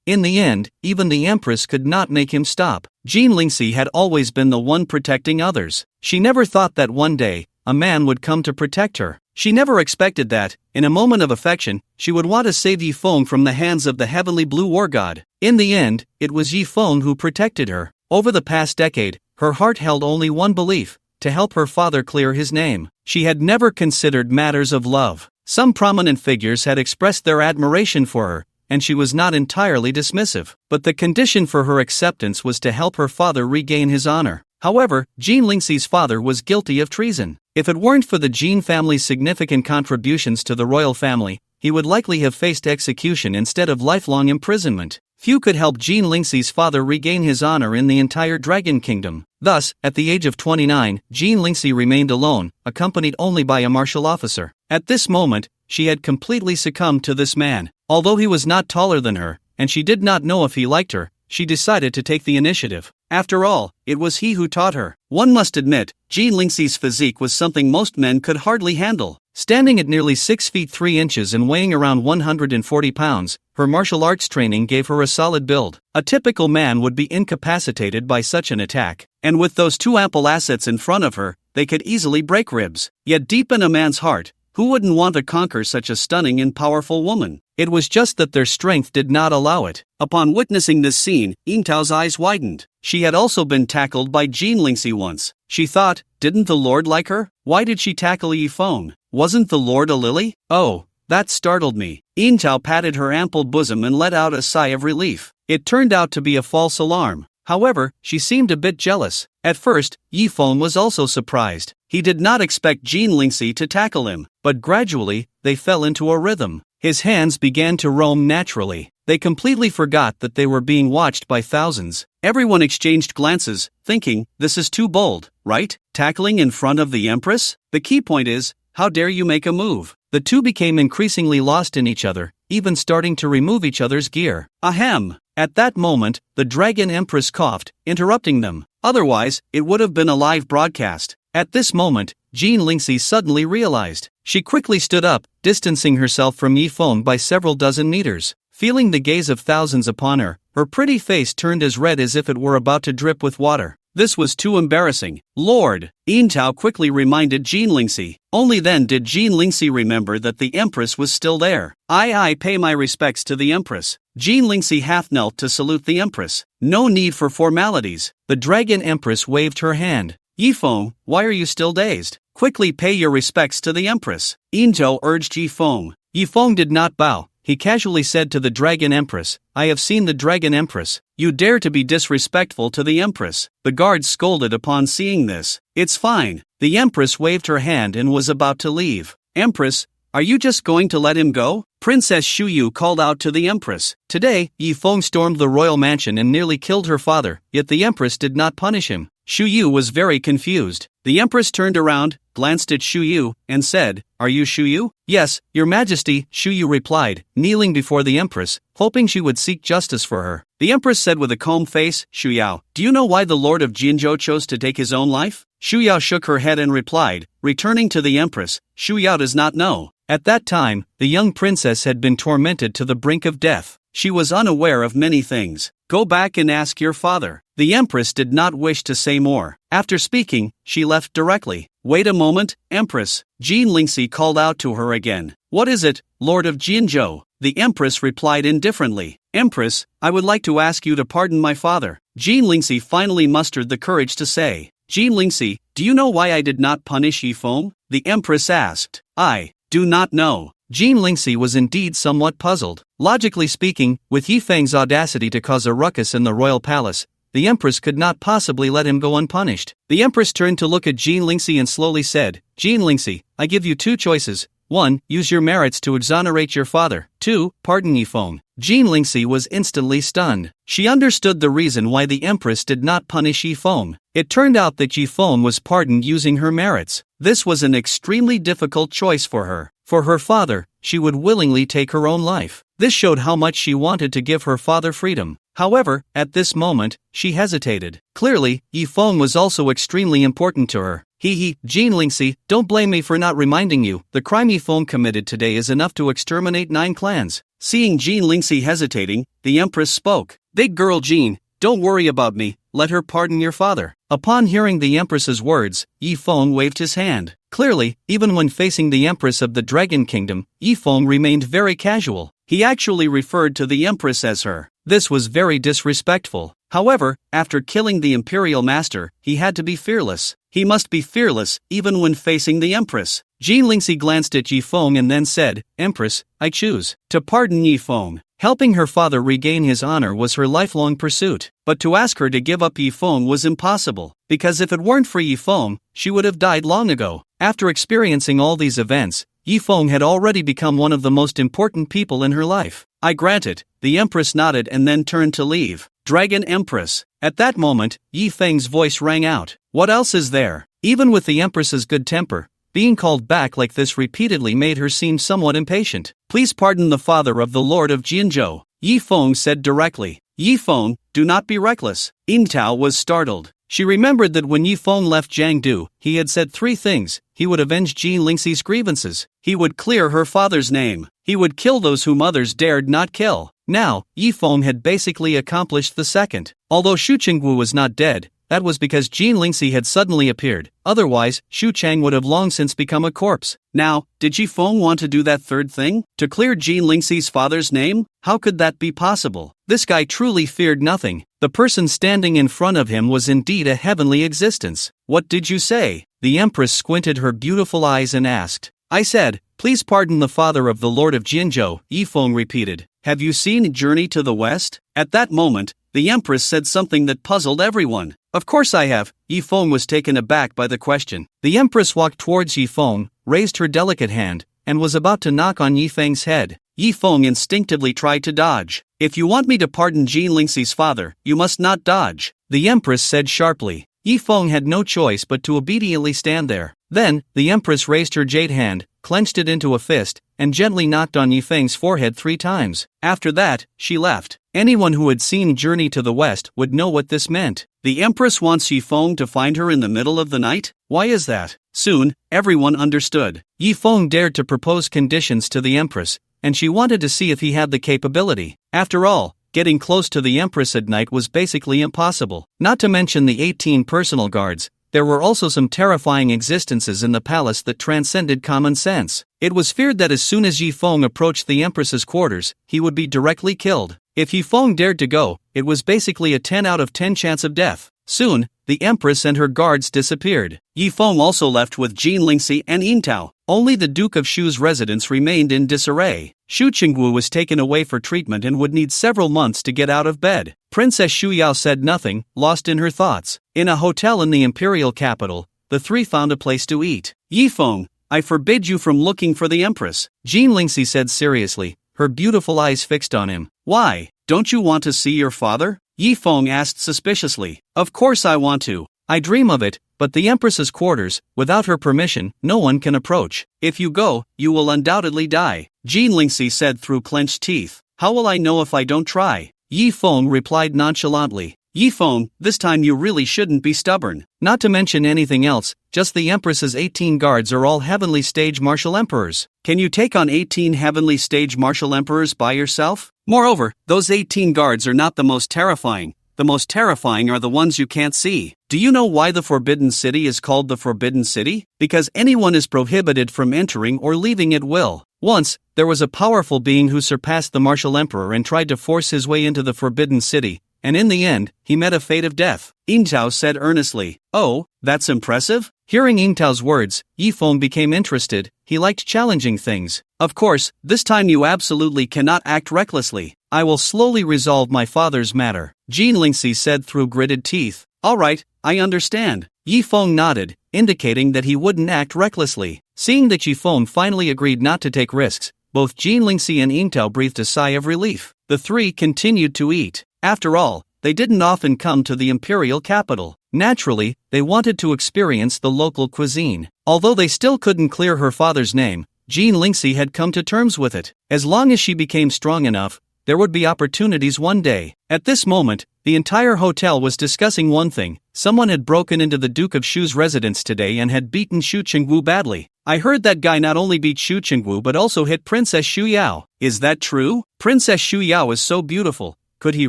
In the end, even the empress could not make him stop. Jean Lingxi had always been the one protecting others. She never thought that one day, a man would come to protect her. She never expected that, in a moment of affection, she would want to save Yifeng from the hands of the heavenly blue war god. In the end, it was Yifeng who protected her. Over the past decade, her heart held only one belief: to help her father clear his name. She had never considered matters of love. Some prominent figures had expressed their admiration for her, and she was not entirely dismissive. But the condition for her acceptance was to help her father regain his honor. However, Jean Lingxi's father was guilty of treason. If it weren't for the Jean family's significant contributions to the royal family, he would likely have faced execution instead of lifelong imprisonment. Few could help Jean Lingxi's father regain his honor in the entire Dragon Kingdom. Thus, at the age of 29, Jean Lingxi remained alone, accompanied only by a martial officer. At this moment, she had completely succumbed to this man. Although he was not taller than her, and she did not know if he liked her, she decided to take the initiative. After all, it was he who taught her. One must admit, Jean Lingxi's physique was something most men could hardly handle. Standing at nearly 6 feet 3 inches and weighing around 140 pounds, her martial arts training gave her a solid build. A typical man would be incapacitated by such an attack, and with those two ample assets in front of her, they could easily break ribs. Yet deep in a man's heart, who wouldn't want to conquer such a stunning and powerful woman? It was just that their strength did not allow it. Upon witnessing this scene, Ying Tao's eyes widened. She had also been tackled by Jean Lingxi once. She thought, didn't the Lord like her? Why did she tackle Yifeng? Wasn't the Lord a lily? Oh, that startled me. Ying Tao patted her ample bosom and let out a sigh of relief. It turned out to be a false alarm. However, she seemed a bit jealous. At first, Yifeng was also surprised. He did not expect Jean Lingxi to tackle him, but gradually, they fell into a rhythm. His hands began to roam naturally. They completely forgot that they were being watched by thousands. Everyone exchanged glances, thinking, this is too bold, right? Tackling in front of the Empress? The key point is, how dare you make a move? The two became increasingly lost in each other, even starting to remove each other's gear. Ahem! At that moment, the Dragon Empress coughed, interrupting them. Otherwise, it would have been a live broadcast. At this moment, Jean Lingxi suddenly realized. She quickly stood up, distancing herself from Yifeng by several dozen meters. Feeling the gaze of thousands upon her, her pretty face turned as red as if it were about to drip with water. This was too embarrassing. Lord! Ying Tao quickly reminded Jean Lingxi. Only then did Jean Lingxi remember that the Empress was still there. I pay my respects to the Empress. Jean Lingxi half knelt to salute the Empress. No need for formalities. The Dragon Empress waved her hand. Yifeng, why are you still dazed? Quickly pay your respects to the Empress. Ying Tao urged Yifeng. Yifeng did not bow. He casually said to the Dragon Empress, I have seen the Dragon Empress. You dare to be disrespectful to the Empress. The guards scolded upon seeing this. It's fine. The Empress waved her hand and was about to leave. Empress, Are you just going to let him go? Princess Shuyu called out to the Empress. Today, Yi Feng stormed the royal mansion and nearly killed her father, yet the Empress did not punish him. Shuyu was very confused. The Empress turned around, glanced at Shuyu, and said, "Are you Shuyu?" "Yes, Your Majesty," Shuyu replied, kneeling before the Empress, hoping she would seek justice for her. The Empress said with a calm face, "Shuyao, do you know why the Lord of Jinzhou chose to take his own life?" Shuyao shook her head and replied, returning to the Empress, "Shuyao does not know." At that time, the young princess had been tormented to the brink of death. She was unaware of many things. "Go back and ask your father." The Empress did not wish to say more. After speaking, she left directly. "Wait a moment, Empress." Jean Lingxi called out to her again. "What is it, Lord of Jinzhou?" The Empress replied indifferently. "Empress, I would like to ask you to pardon my father." Jean Lingxi finally mustered the courage to say, "Jean Lingxi, do you know why I did not punish Yi Feng?" The Empress asked. "I do not know." Jean Lingxi was indeed somewhat puzzled. Logically speaking, with Yi Feng's audacity to cause a ruckus in the royal palace, the Empress could not possibly let him go unpunished. The Empress turned to look at Jean Lingxi and slowly said, "Jean Lingxi, I give you two choices. 1. Use your merits to exonerate your father. 2. Pardon Yi Feng." Jean Lingxi was instantly stunned. She understood the reason why the Empress did not punish Yi Feng. It turned out that Yi Feng was pardoned using her merits. This was an extremely difficult choice for her. For her father, she would willingly take her own life. This showed how much she wanted to give her father freedom. However, at this moment, she hesitated. Clearly, Yi Feng was also extremely important to her. Jean Lingxi, don't blame me for not reminding you. The crime Yi Feng committed today is enough to exterminate 9 clans. Seeing Jean Lingxi hesitating, the Empress spoke. "Big girl Jean, don't worry about me, let her pardon your father." Upon hearing the Empress's words, Yi Feng waved his hand. Clearly, even when facing the Empress of the Dragon Kingdom, Yi Feng remained very casual. He actually referred to the Empress as her. This was very disrespectful. However, after killing the Imperial Master, he had to be fearless. He must be fearless, even when facing the Empress. Jean Lingxi glanced at Yi Feng and then said, "Empress, I choose to pardon Yi Feng." Helping her father regain his honor was her lifelong pursuit. But to ask her to give up Yi Feng was impossible, because if it weren't for Yi Feng, she would have died long ago. After experiencing all these events, Yi Feng had already become one of the most important people in her life. "I grant it," the Empress nodded and then turned to leave. Dragon Empress. At that moment, Yi Feng's voice rang out. "What else is there?" Even with the Empress's good temper, being called back like this repeatedly made her seem somewhat impatient. "Please pardon the father of the Lord of Jinzhou," Yi Feng said directly. "Yi Feng, do not be reckless." Yintao was startled. She remembered that when Yi Feng left Jiangdu, he had said 3 things. He would avenge Jean Lingxi's grievances. He would clear her father's name. He would kill those whom others dared not kill. Now, Yi Feng had basically accomplished the second. Although Xu Qingwu was not dead, that was because Jean Lingxi had suddenly appeared. Otherwise, Xu Chang would have long since become a corpse. Now, did Yi Feng want to do that third thing? To clear Jean Lingxi's father's name? How could that be possible? This guy truly feared nothing. The person standing in front of him was indeed a heavenly existence. "What did you say?" The Empress squinted her beautiful eyes and asked. "I said, please pardon the father of the Lord of Jinzhou," Yi Feng repeated. "Have you seen Journey to the West?" At that moment, the Empress said something that puzzled everyone. "Of course I have." Yi Feng was taken aback by the question. The Empress walked towards Yi Feng, raised her delicate hand, and was about to knock on Yi Feng's head. Yi Feng instinctively tried to dodge. "If you want me to pardon Jean Lingxi's father, you must not dodge," the Empress said sharply. Yi Feng had no choice but to obediently stand there. Then, the Empress raised her jade hand, clenched it into a fist, and gently knocked on Yi Feng's forehead 3 times. After that, she left. Anyone who had seen Journey to the West would know what this meant. The Empress wants Yi Feng to find her in the middle of the night? Why is that? Soon, everyone understood. Yi Feng dared to propose conditions to the Empress, and she wanted to see if he had the capability. After all, getting close to the Empress at night was basically impossible. Not to mention the 18 personal guards, there were also some terrifying existences in the palace that transcended common sense. It was feared that as soon as Yi Feng approached the Empress's quarters, he would be directly killed. If Yi Feng dared to go, it was basically a 10 out of 10 chance of death. Soon, the Empress and her guards disappeared. Yi Feng also left with Jean Lingxi and Yintao. Only the Duke of Shu's residence remained in disarray. Xu Qingwu was taken away for treatment and would need several months to get out of bed. Princess Shuyao said nothing, lost in her thoughts. In a hotel in the imperial capital, the 3 found a place to eat. "Yi Feng, I forbid you from looking for the Empress, Jean Lingxi said seriously, her beautiful eyes fixed on him. Why, don't you want to see your father? Yi Feng asked suspiciously. Of course I want to. I dream of it, but the Empress's quarters, without her permission, no one can approach. If you go, you will undoubtedly die, Jean Lingxi said through clenched teeth. How will I know if I don't try? Yi Feng replied nonchalantly. Yi Feng, this time you really shouldn't be stubborn. Not to mention anything else, just the Empress's 18 guards are all heavenly stage martial emperors. Can you take on 18 heavenly stage martial emperors by yourself? Moreover, those 18 guards are not the most terrifying. The most terrifying are the ones you can't see. Do you know why the Forbidden City is called the Forbidden City? Because anyone is prohibited from entering or leaving at will. Once, there was a powerful being who surpassed the martial emperor and tried to force his way into the Forbidden City, and in the end, he met a fate of death. Yingtao said earnestly. Oh, that's impressive? Hearing Yingtao's words, Yi Feng became interested. He liked challenging things. Of course, this time you absolutely cannot act recklessly. I will slowly resolve my father's matter, Jean Lingxi said through gritted teeth. Alright, I understand. Yi Feng nodded, indicating that he wouldn't act recklessly. Seeing that Yi Feng finally agreed not to take risks, both Jean Lingxi and Yingtao breathed a sigh of relief. The three continued to eat. After all, they didn't often come to the imperial capital. Naturally, they wanted to experience the local cuisine. Although they still couldn't clear her father's name, Jean Lingxi had come to terms with it. As long as she became strong enough, there would be opportunities one day. At this moment, the entire hotel was discussing one thing. Someone had broken into the Duke of Shu's residence today and had beaten Shu Qingwu badly. I heard that guy not only beat Shu Qingwu but also hit Princess Shu Yao. Is that true? Princess Shu Yao is so beautiful. Could he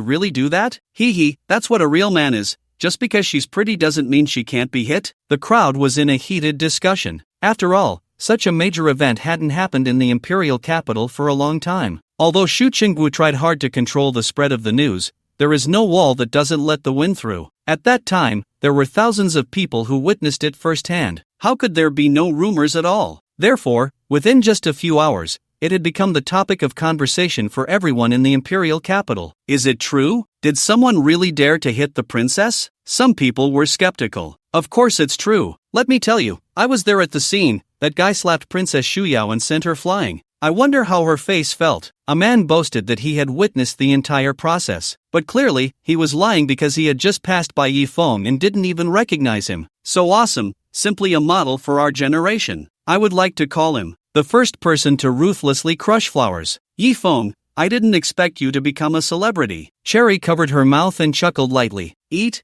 really do that? Hee, that's what a real man is. Just because she's pretty doesn't mean she can't be hit. The crowd was in a heated discussion. After all, such a major event hadn't happened in the imperial capital for a long time. Although Shu Qingwu tried hard to control the spread of the news, there is no wall that doesn't let the wind through. At that time, there were thousands of people who witnessed it firsthand. How could there be no rumors at all? Therefore, within just a few hours, it had become the topic of conversation for everyone in the imperial capital. Is it true? Did someone really dare to hit the princess? Some people were skeptical. Of course it's true. Let me tell you, I was there at the scene. That guy slapped Princess Shu Yao and sent her flying. I wonder how her face felt. A man boasted that he had witnessed the entire process. But clearly, he was lying because he had just passed by Yi Feng and didn't even recognize him. So awesome, simply a model for our generation. I would like to call him the first person to ruthlessly crush flowers. Yi Feng, I didn't expect you to become a celebrity. Cherry covered her mouth and chuckled lightly. Eat.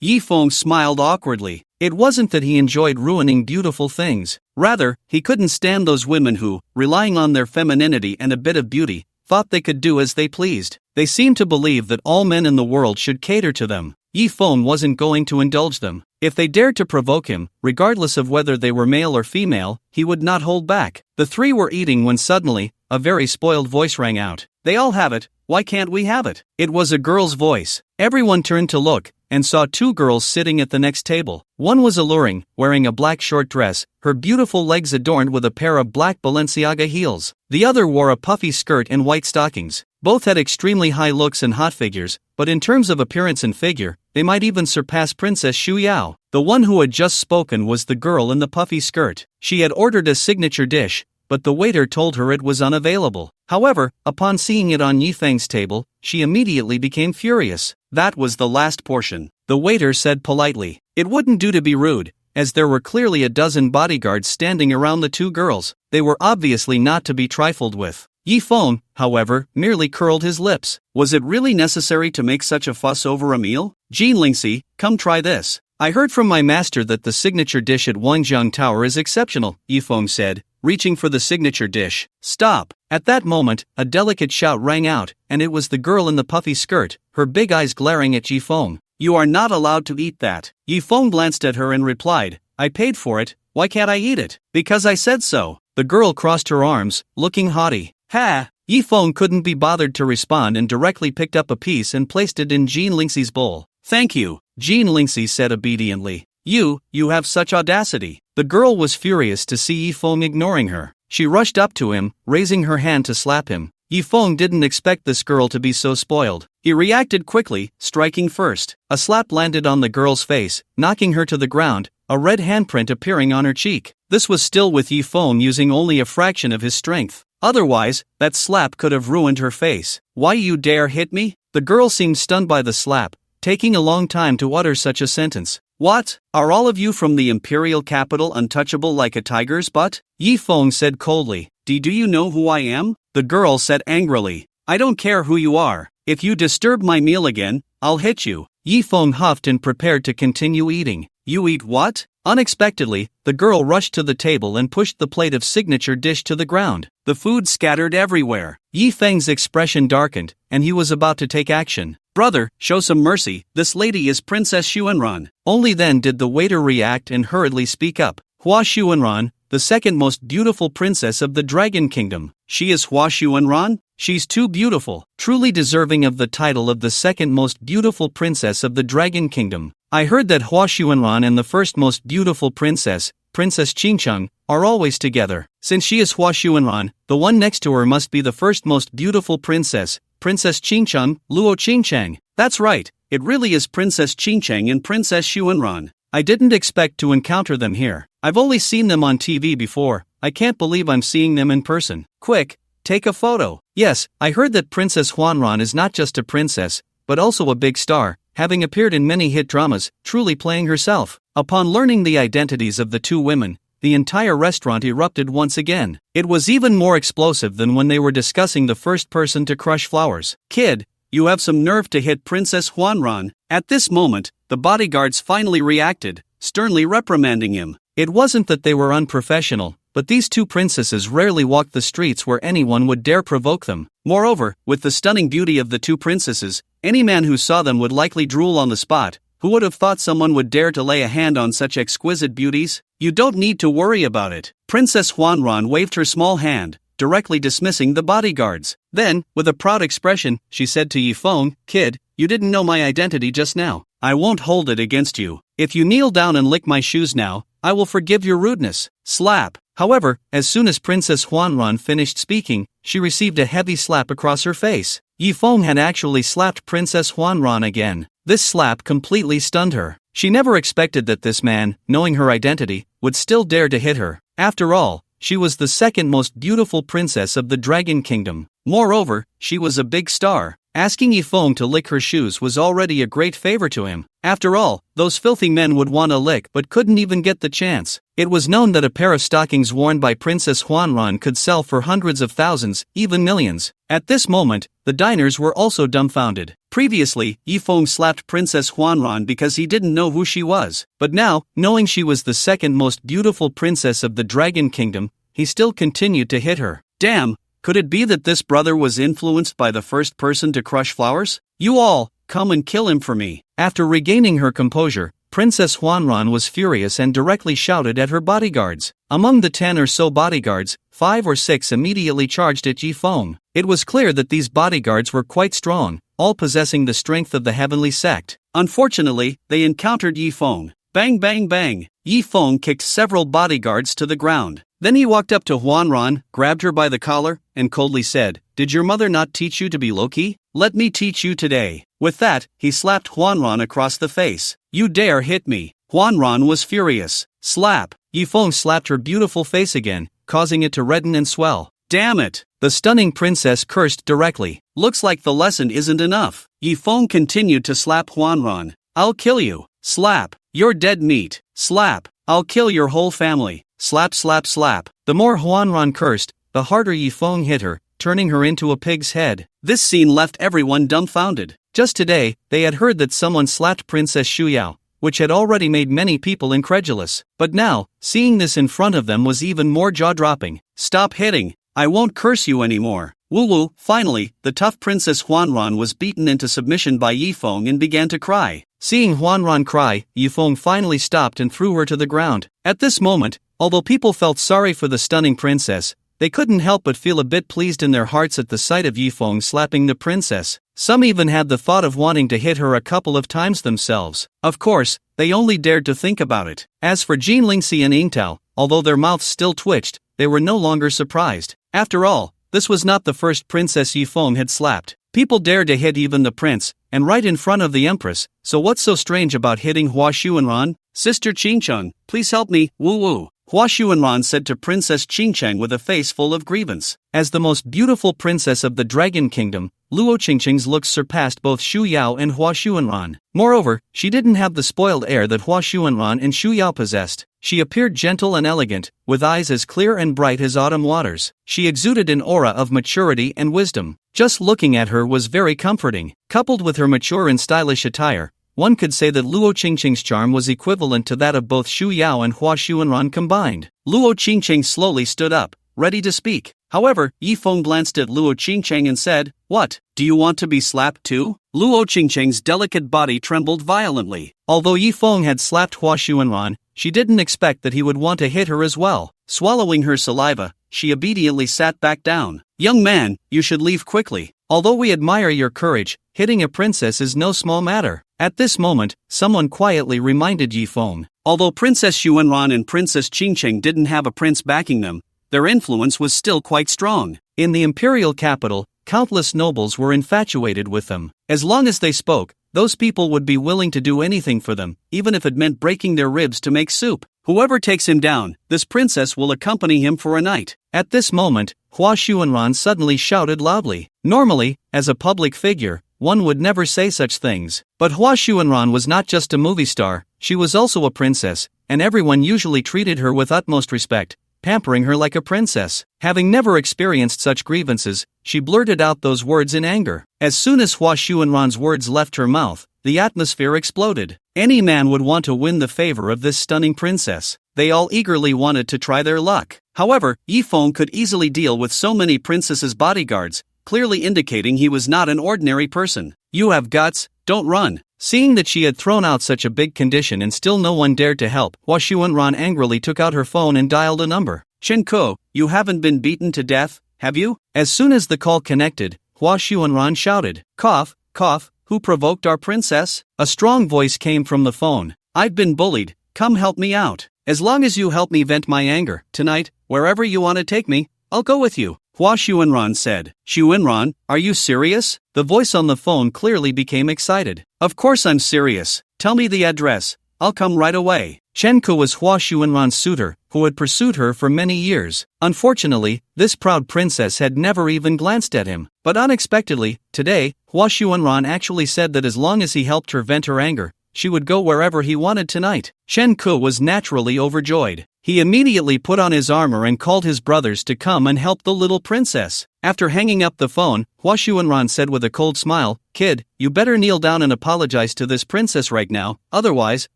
Yi Feng smiled awkwardly. It wasn't that he enjoyed ruining beautiful things. Rather, he couldn't stand those women who, relying on their femininity and a bit of beauty, thought they could do as they pleased. They seemed to believe that all men in the world should cater to them. Yi Feng wasn't going to indulge them. If they dared to provoke him, regardless of whether they were male or female, he would not hold back. The three were eating when suddenly, a very spoiled voice rang out. They all have it, why can't we have it? It was a girl's voice. Everyone turned to look, and saw two girls sitting at the next table. One was alluring, wearing a black short dress, her beautiful legs adorned with a pair of black Balenciaga heels. The other wore a puffy skirt and white stockings. Both had extremely high looks and hot figures, but in terms of appearance and figure, they might even surpass Princess Shu Yao. The one who had just spoken was the girl in the puffy skirt. She had ordered a signature dish, but the waiter told her it was unavailable. However, upon seeing it on Yi Feng's table, she immediately became furious. That was the last portion. The waiter said politely. It wouldn't do to be rude, as there were clearly a dozen bodyguards standing around the two girls. They were obviously not to be trifled with. Yi Feng, however, merely curled his lips. Was it really necessary to make such a fuss over a meal? Jean Lingxi, come try this. I heard from my master that the signature dish at Wangjiang Tower is exceptional, Yi Feng said, reaching for the signature dish. Stop! At that moment, a delicate shout rang out, and it was the girl in the puffy skirt, her big eyes glaring at Yi Feng. You are not allowed to eat that. Yi Feng glanced at her and replied, I paid for it, why can't I eat it? Because I said so. The girl crossed her arms, looking haughty. Ha! Yi Feng couldn't be bothered to respond and directly picked up a piece and placed it in Jean Lingxi's bowl. Thank you, Jean Lingxi said obediently. You have such audacity. The girl was furious to see Yi Feng ignoring her. She rushed up to him, raising her hand to slap him. Yi Feng didn't expect this girl to be so spoiled. He reacted quickly, striking first. A slap landed on the girl's face, knocking her to the ground, a red handprint appearing on her cheek. This was still with Yi Feng using only a fraction of his strength. Otherwise, that slap could have ruined her face. "Why you dare hit me?" The girl seemed stunned by the slap, taking a long time to utter such a sentence. "What? Are all of you from the imperial capital untouchable like a tiger's butt?" Yi Feng said coldly. Do you know who I am?" The girl said angrily. "I don't care who you are. If you disturb my meal again, I'll hit you." Yi Feng huffed and prepared to continue eating. "You eat what?" Unexpectedly, the girl rushed to the table and pushed the plate of signature dish to the ground. The food scattered everywhere. Yi Feng's expression darkened, and he was about to take action. "Brother, show some mercy, this lady is Princess Xuanran." Only then did the waiter react and hurriedly speak up. "Hua Xuanran, the second most beautiful princess of the Dragon Kingdom." "She is Hua Xuanran? She's too beautiful, truly deserving of the title of the second most beautiful princess of the Dragon Kingdom. I heard that Hua Xuanran and the first most beautiful princess, Princess Qingcheng, are always together. Since she is Hua Xuanran, the one next to her must be the first most beautiful princess, Princess Qingcheng, Luo Qingcheng." "That's right, it really is Princess Qingcheng and Princess Xuanran. I didn't expect to encounter them here. I've only seen them on TV before. I can't believe I'm seeing them in person. Quick, take a photo." Yes, I heard that Princess Xuanran is not just a princess, but also a big star, having appeared in many hit dramas, truly playing herself. Upon learning the identities of the two women, the entire restaurant erupted once again. It was even more explosive than when they were discussing the first person to crush flowers. "Kid, you have some nerve to hit Princess Xuanran." At this moment, the bodyguards finally reacted, sternly reprimanding him. It wasn't that they were unprofessional, but these two princesses rarely walked the streets where anyone would dare provoke them. Moreover, with the stunning beauty of the two princesses, any man who saw them would likely drool on the spot. Who would have thought someone would dare to lay a hand on such exquisite beauties? "You don't need to worry about it." Princess Xuanran waved her small hand, directly dismissing the bodyguards. Then, with a proud expression, she said to Yi Feng, "Kid, you didn't know my identity just now. I won't hold it against you. If you kneel down and lick my shoes now, I will forgive your rudeness." Slap. However, as soon as Princess Xuanran finished speaking, she received a heavy slap across her face. Yi Feng had actually slapped Princess Xuanran again. This slap completely stunned her. She never expected that this man, knowing her identity, would still dare to hit her. After all, she was the second most beautiful princess of the Dragon Kingdom. Moreover, she was a big star. Asking Yi Feng to lick her shoes was already a great favor to him. After all, those filthy men would want a lick but couldn't even get the chance. It was known that a pair of stockings worn by Princess Xuanran could sell for hundreds of thousands, even millions. At this moment, the diners were also dumbfounded. Previously, Yi Feng slapped Princess Xuanran because he didn't know who she was. But now, knowing she was the second most beautiful princess of the Dragon Kingdom, he still continued to hit her. Damn! Could it be that this brother was influenced by the first person to crush flowers? "You all, come and kill him for me." After regaining her composure, Princess Xuanran was furious and directly shouted at her bodyguards. Among the 10 or so bodyguards, 5 or 6 immediately charged at Yi Feng. It was clear that these bodyguards were quite strong, all possessing the strength of the heavenly sect. Unfortunately, they encountered Yi Feng. Bang bang bang! Yi Feng kicked several bodyguards to the ground. Then he walked up to Xuanran, grabbed her by the collar, and coldly said, "Did your mother not teach you to be low-key? Let me teach you today." With that, he slapped Xuanran across the face. "You dare hit me!" Xuanran was furious. Slap! Yi Feng slapped her beautiful face again, causing it to redden and swell. "Damn it!" The stunning princess cursed directly. "Looks like the lesson isn't enough." Yi Feng continued to slap Xuanran. "I'll kill you." Slap! "You're dead meat." Slap! "I'll kill your whole family." Slap slap slap. The more Xuanran cursed, the harder Yi Feng hit her, turning her into a pig's head. This scene left everyone dumbfounded. Just today, they had heard that someone slapped Princess Shuyao, which had already made many people incredulous. But now, seeing this in front of them was even more jaw-dropping. "Stop hitting. I won't curse you anymore." Woo-woo. Finally, the tough Princess Xuanran was beaten into submission by Yi Feng and began to cry. Seeing Xuanran cry, Yi Feng finally stopped and threw her to the ground. At this moment, although people felt sorry for the stunning princess, they couldn't help but feel a bit pleased in their hearts at the sight of Yi Feng slapping the princess. Some even had the thought of wanting to hit her a couple of times themselves. Of course, they only dared to think about it. As for Jin Lingxi and Yingtao, although their mouths still twitched, they were no longer surprised. After all, this was not the first princess Yi Feng had slapped. People dared to hit even the prince, and right in front of the empress, so what's so strange about hitting Hua Xuanran? Sister Qingcheng, please help me, woo woo. Hua Xuanran said to Princess Qingcheng with a face full of grievance. As the most beautiful princess of the Dragon Kingdom, Luo Qingcheng's looks surpassed both Xu Yao and Hua Xuanran. Moreover, she didn't have the spoiled air that Hua Xuanran and Xu Yao possessed. She appeared gentle and elegant, with eyes as clear and bright as autumn waters. She exuded an aura of maturity and wisdom. Just looking at her was very comforting. Coupled with her mature and stylish attire, one could say that Luo Qingcheng's charm was equivalent to that of both Xu Yao and Hua Xuanran combined. Luo Qingcheng slowly stood up, ready to speak. However, Yi Feng glanced at Luo Qingcheng and said, "What, do you want to be slapped too?" Luo Qingcheng's delicate body trembled violently. Although Yi Feng had slapped Hua Xuanran, she didn't expect that he would want to hit her as well. Swallowing her saliva, she obediently sat back down. "Young man, you should leave quickly. Although we admire your courage, hitting a princess is no small matter." At this moment, someone quietly reminded Yi Feng. Although Princess Xuanran and Princess Qingcheng didn't have a prince backing them, their influence was still quite strong. In the imperial capital, countless nobles were infatuated with them. As long as they spoke, those people would be willing to do anything for them, even if it meant breaking their ribs to make soup. Whoever takes him down, this princess will accompany him for a night. At this moment, Hua Xuanran suddenly shouted loudly. Normally, as a public figure, one would never say such things. But Hua Xuanran was not just a movie star, she was also a princess, and everyone usually treated her with utmost respect, pampering her like a princess. Having never experienced such grievances, she blurted out those words in anger. As soon as Hua Xuanran's words left her mouth, the atmosphere exploded. Any man would want to win the favor of this stunning princess. They all eagerly wanted to try their luck. However, Yi Feng could easily deal with so many princesses' bodyguards, clearly indicating he was not an ordinary person. "You have guts, don't run." Seeing that she had thrown out such a big condition and still no one dared to help, Hua Xuanran angrily took out her phone and dialed a number. "Chen Ko, you haven't been beaten to death, have you?" As soon as the call connected, Hua Xuanran shouted, "Cough, cough, who provoked our princess?" A strong voice came from the phone. "I've been bullied, come help me out. As long as you help me vent my anger, tonight, wherever you want to take me, I'll go with you." Hua Xuanran said. "Xuanran, are you serious?" The voice on the phone clearly became excited. "Of course I'm serious. Tell me the address. I'll come right away." Chen Ku was Hua Xuanran's suitor, who had pursued her for many years. Unfortunately, this proud princess had never even glanced at him. But unexpectedly, today, Hua Xuanran actually said that as long as he helped her vent her anger, she would go wherever he wanted tonight. Chen Ku was naturally overjoyed. He immediately put on his armor and called his brothers to come and help the little princess. After hanging up the phone, Hua Xuanran said with a cold smile, "Kid, you better kneel down and apologize to this princess right now, otherwise,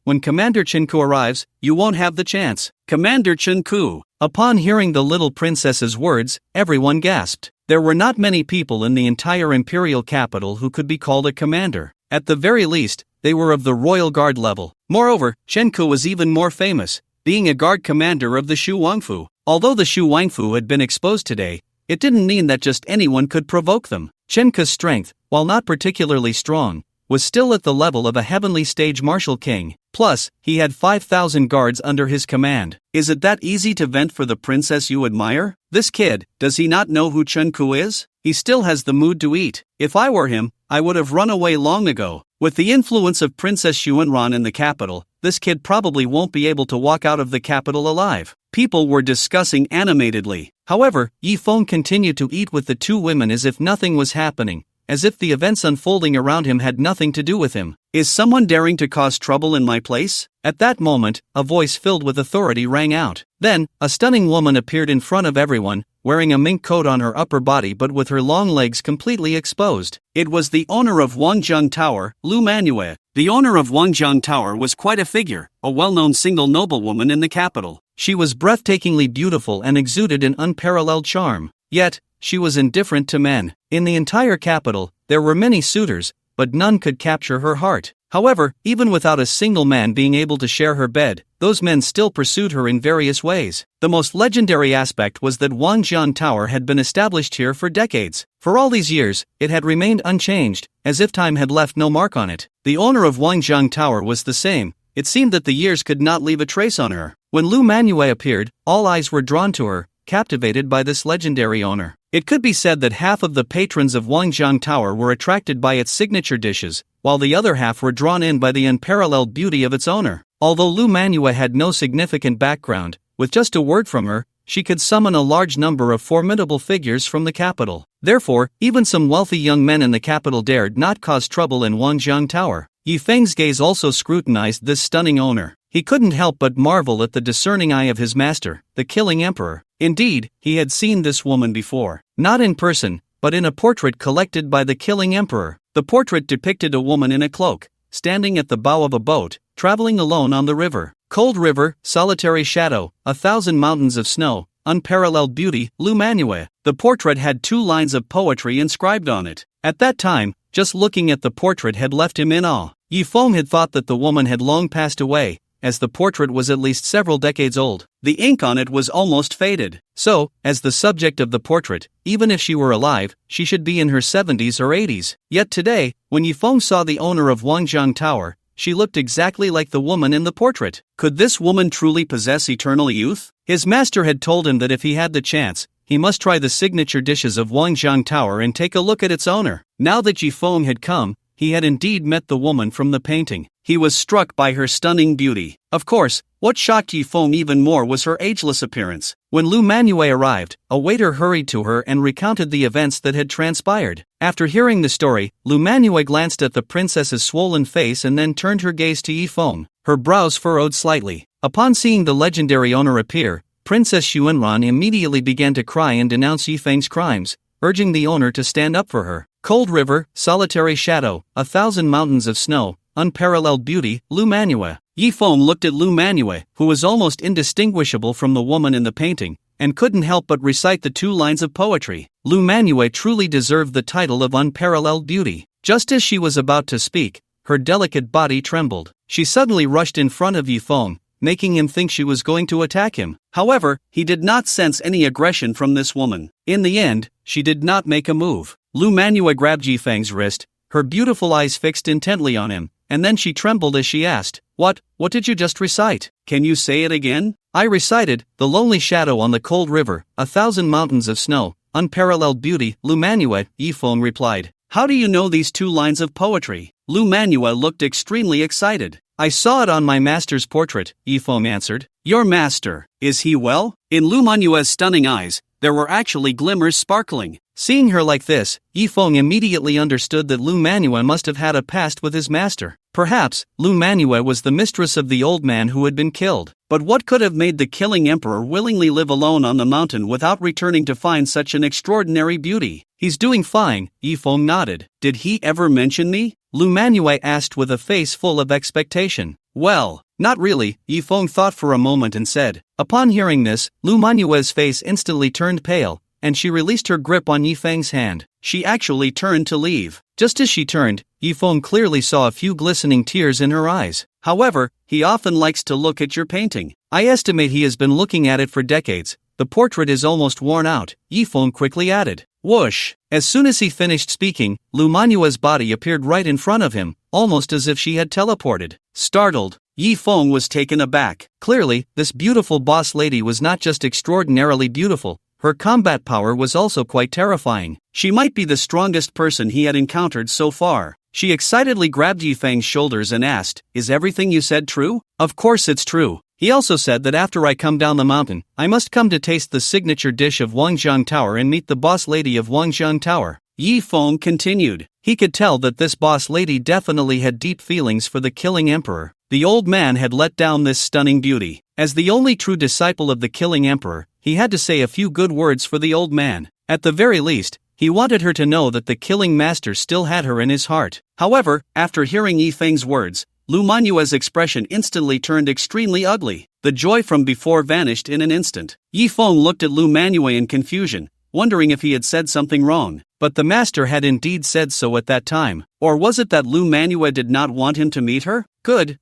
when Commander Chen Ku arrives, you won't have the chance." Commander Chen Ku. Upon hearing the little princess's words, everyone gasped. There were not many people in the entire imperial capital who could be called a commander. At the very least, they were of the royal guard level. Moreover, Chen Ku was even more famous, being a guard commander of the Shu Wangfu. Although the Shu Wangfu had been exposed today, it didn't mean that just anyone could provoke them. Chen Ku's strength, while not particularly strong, was still at the level of a heavenly stage martial king. Plus, he had 5,000 guards under his command. Is it that easy to vent for the princess you admire? This kid, does he not know who Chen Ku is? He still has the mood to eat. If I were him, I would have run away long ago. With the influence of Princess Xuanran in the capital, this kid probably won't be able to walk out of the capital alive. People were discussing animatedly. However, Yi Feng continued to eat with the two women as if nothing was happening, as if the events unfolding around him had nothing to do with him. Is someone daring to cause trouble in my place? At that moment, a voice filled with authority rang out. Then, a stunning woman appeared in front of everyone, wearing a mink coat on her upper body but with her long legs completely exposed. It was the owner of Wangjiang Tower, Lu Manhwa. The owner of Wangjiang Tower was quite a figure, a well-known single noblewoman in the capital. She was breathtakingly beautiful and exuded an unparalleled charm. Yet, she was indifferent to men. In the entire capital, there were many suitors, but none could capture her heart. However, even without a single man being able to share her bed, those men still pursued her in various ways. The most legendary aspect was that Wangjiang Tower had been established here for decades. For all these years, it had remained unchanged, as if time had left no mark on it. The owner of Wangjiang Tower was the same. It seemed that the years could not leave a trace on her. When Lu Manhwa appeared, all eyes were drawn to her, captivated by this legendary owner. It could be said that half of the patrons of Wangjiang Tower were attracted by its signature dishes, while the other half were drawn in by the unparalleled beauty of its owner. Although Lu Manhua had no significant background, with just a word from her, she could summon a large number of formidable figures from the capital. Therefore, even some wealthy young men in the capital dared not cause trouble in Wangjiang Tower. Yi Feng's gaze also scrutinized this stunning owner. He couldn't help but marvel at the discerning eye of his master, the killing emperor. Indeed, he had seen this woman before. Not in person, but in a portrait collected by the killing emperor. The portrait depicted a woman in a cloak, standing at the bow of a boat, traveling alone on the river. Cold river, solitary shadow, 1,000 mountains of snow, unparalleled beauty, Lu Manhua. The portrait had 2 lines of poetry inscribed on it. At that time, just looking at the portrait had left him in awe. Yi Feng had thought that the woman had long passed away, as the portrait was at least several decades old. The ink on it was almost faded. So, as the subject of the portrait, even if she were alive, she should be in her 70s or 80s. Yet today, when Yi Feng saw the owner of Wangjiang Tower, she looked exactly like the woman in the portrait. Could this woman truly possess eternal youth? His master had told him that if he had the chance, he must try the signature dishes of Wangjiang Tower and take a look at its owner. Now that Yi Feng had come, he had indeed met the woman from the painting. He was struck by her stunning beauty. Of course, what shocked Yi Feng even more was her ageless appearance. When Lu Manhua arrived, a waiter hurried to her and recounted the events that had transpired. After hearing the story, Lu Manhua glanced at the princess's swollen face and then turned her gaze to Yi Feng. Her brows furrowed slightly. Upon seeing the legendary owner appear, Princess Xuanran immediately began to cry and denounce Yi Feng's crimes, urging the owner to stand up for her. Cold river, solitary shadow, 1,000 mountains of snow, unparalleled beauty, Lu Manhua. Yi Feng looked at Lu Manhua, who was almost indistinguishable from the woman in the painting, and couldn't help but recite the 2 lines of poetry. Lu Manhua truly deserved the title of unparalleled beauty. Just as she was about to speak, her delicate body trembled. She suddenly rushed in front of Yi Feng, making him think she was going to attack him. However, he did not sense any aggression from this woman. In the end, she did not make a move. Lu Manhua grabbed Yi Feng's wrist, her beautiful eyes fixed intently on him, and then she trembled as she asked, What did you just recite? Can you say it again? I recited, the lonely shadow on the cold river, 1,000 mountains of snow, unparalleled beauty, Lu Manhua, Yi Feng replied. How do you know these 2 lines of poetry? Lu Manhua looked extremely excited. I saw it on my master's portrait, Yi Feng answered. Your master, is he well? In Lu Manhua's stunning eyes, there were actually glimmers sparkling. Seeing her like this, Yi Feng immediately understood that Lu Manhua must have had a past with his master. Perhaps, Lu Manhua was the mistress of the old man who had been killed. But what could have made the killing emperor willingly live alone on the mountain without returning to find such an extraordinary beauty? He's doing fine, Yi Feng nodded. Did he ever mention me? Lu Manhua asked with a face full of expectation. Well, not really, Yi Feng thought for a moment and said. Upon hearing this, Lu Manhua's face instantly turned pale, and she released her grip on Yi Feng's hand. She actually turned to leave. Just as she turned, Yi Feng clearly saw a few glistening tears in her eyes. However, he often likes to look at your painting. I estimate he has been looking at it for decades. The portrait is almost worn out, Yi Feng quickly added. Whoosh! As soon as he finished speaking, Lu Manhua's body appeared right in front of him, almost as if she had teleported. Startled, Yi Feng was taken aback. Clearly, this beautiful boss lady was not just extraordinarily beautiful, her combat power was also quite terrifying. She might be the strongest person he had encountered so far. She excitedly grabbed Yi Feng's shoulders and asked, Is everything you said true? Of course it's true. He also said that after I come down the mountain, I must come to taste the signature dish of Wangjiang Tower and meet the boss lady of Wangjiang Tower. Yi Feng continued. He could tell that this boss lady definitely had deep feelings for the killing emperor. The old man had let down this stunning beauty. As the only true disciple of the killing emperor, he had to say a few good words for the old man. At the very least, he wanted her to know that the killing master still had her in his heart. However, after hearing Yi Feng's words, Lu Manhua's expression instantly turned extremely ugly. The joy from before vanished in an instant. Yi Feng looked at Lu Manhua in confusion, wondering if he had said something wrong. But the master had indeed said so at that time. Or was it that Lu Manhua did not want him to meet her? Good,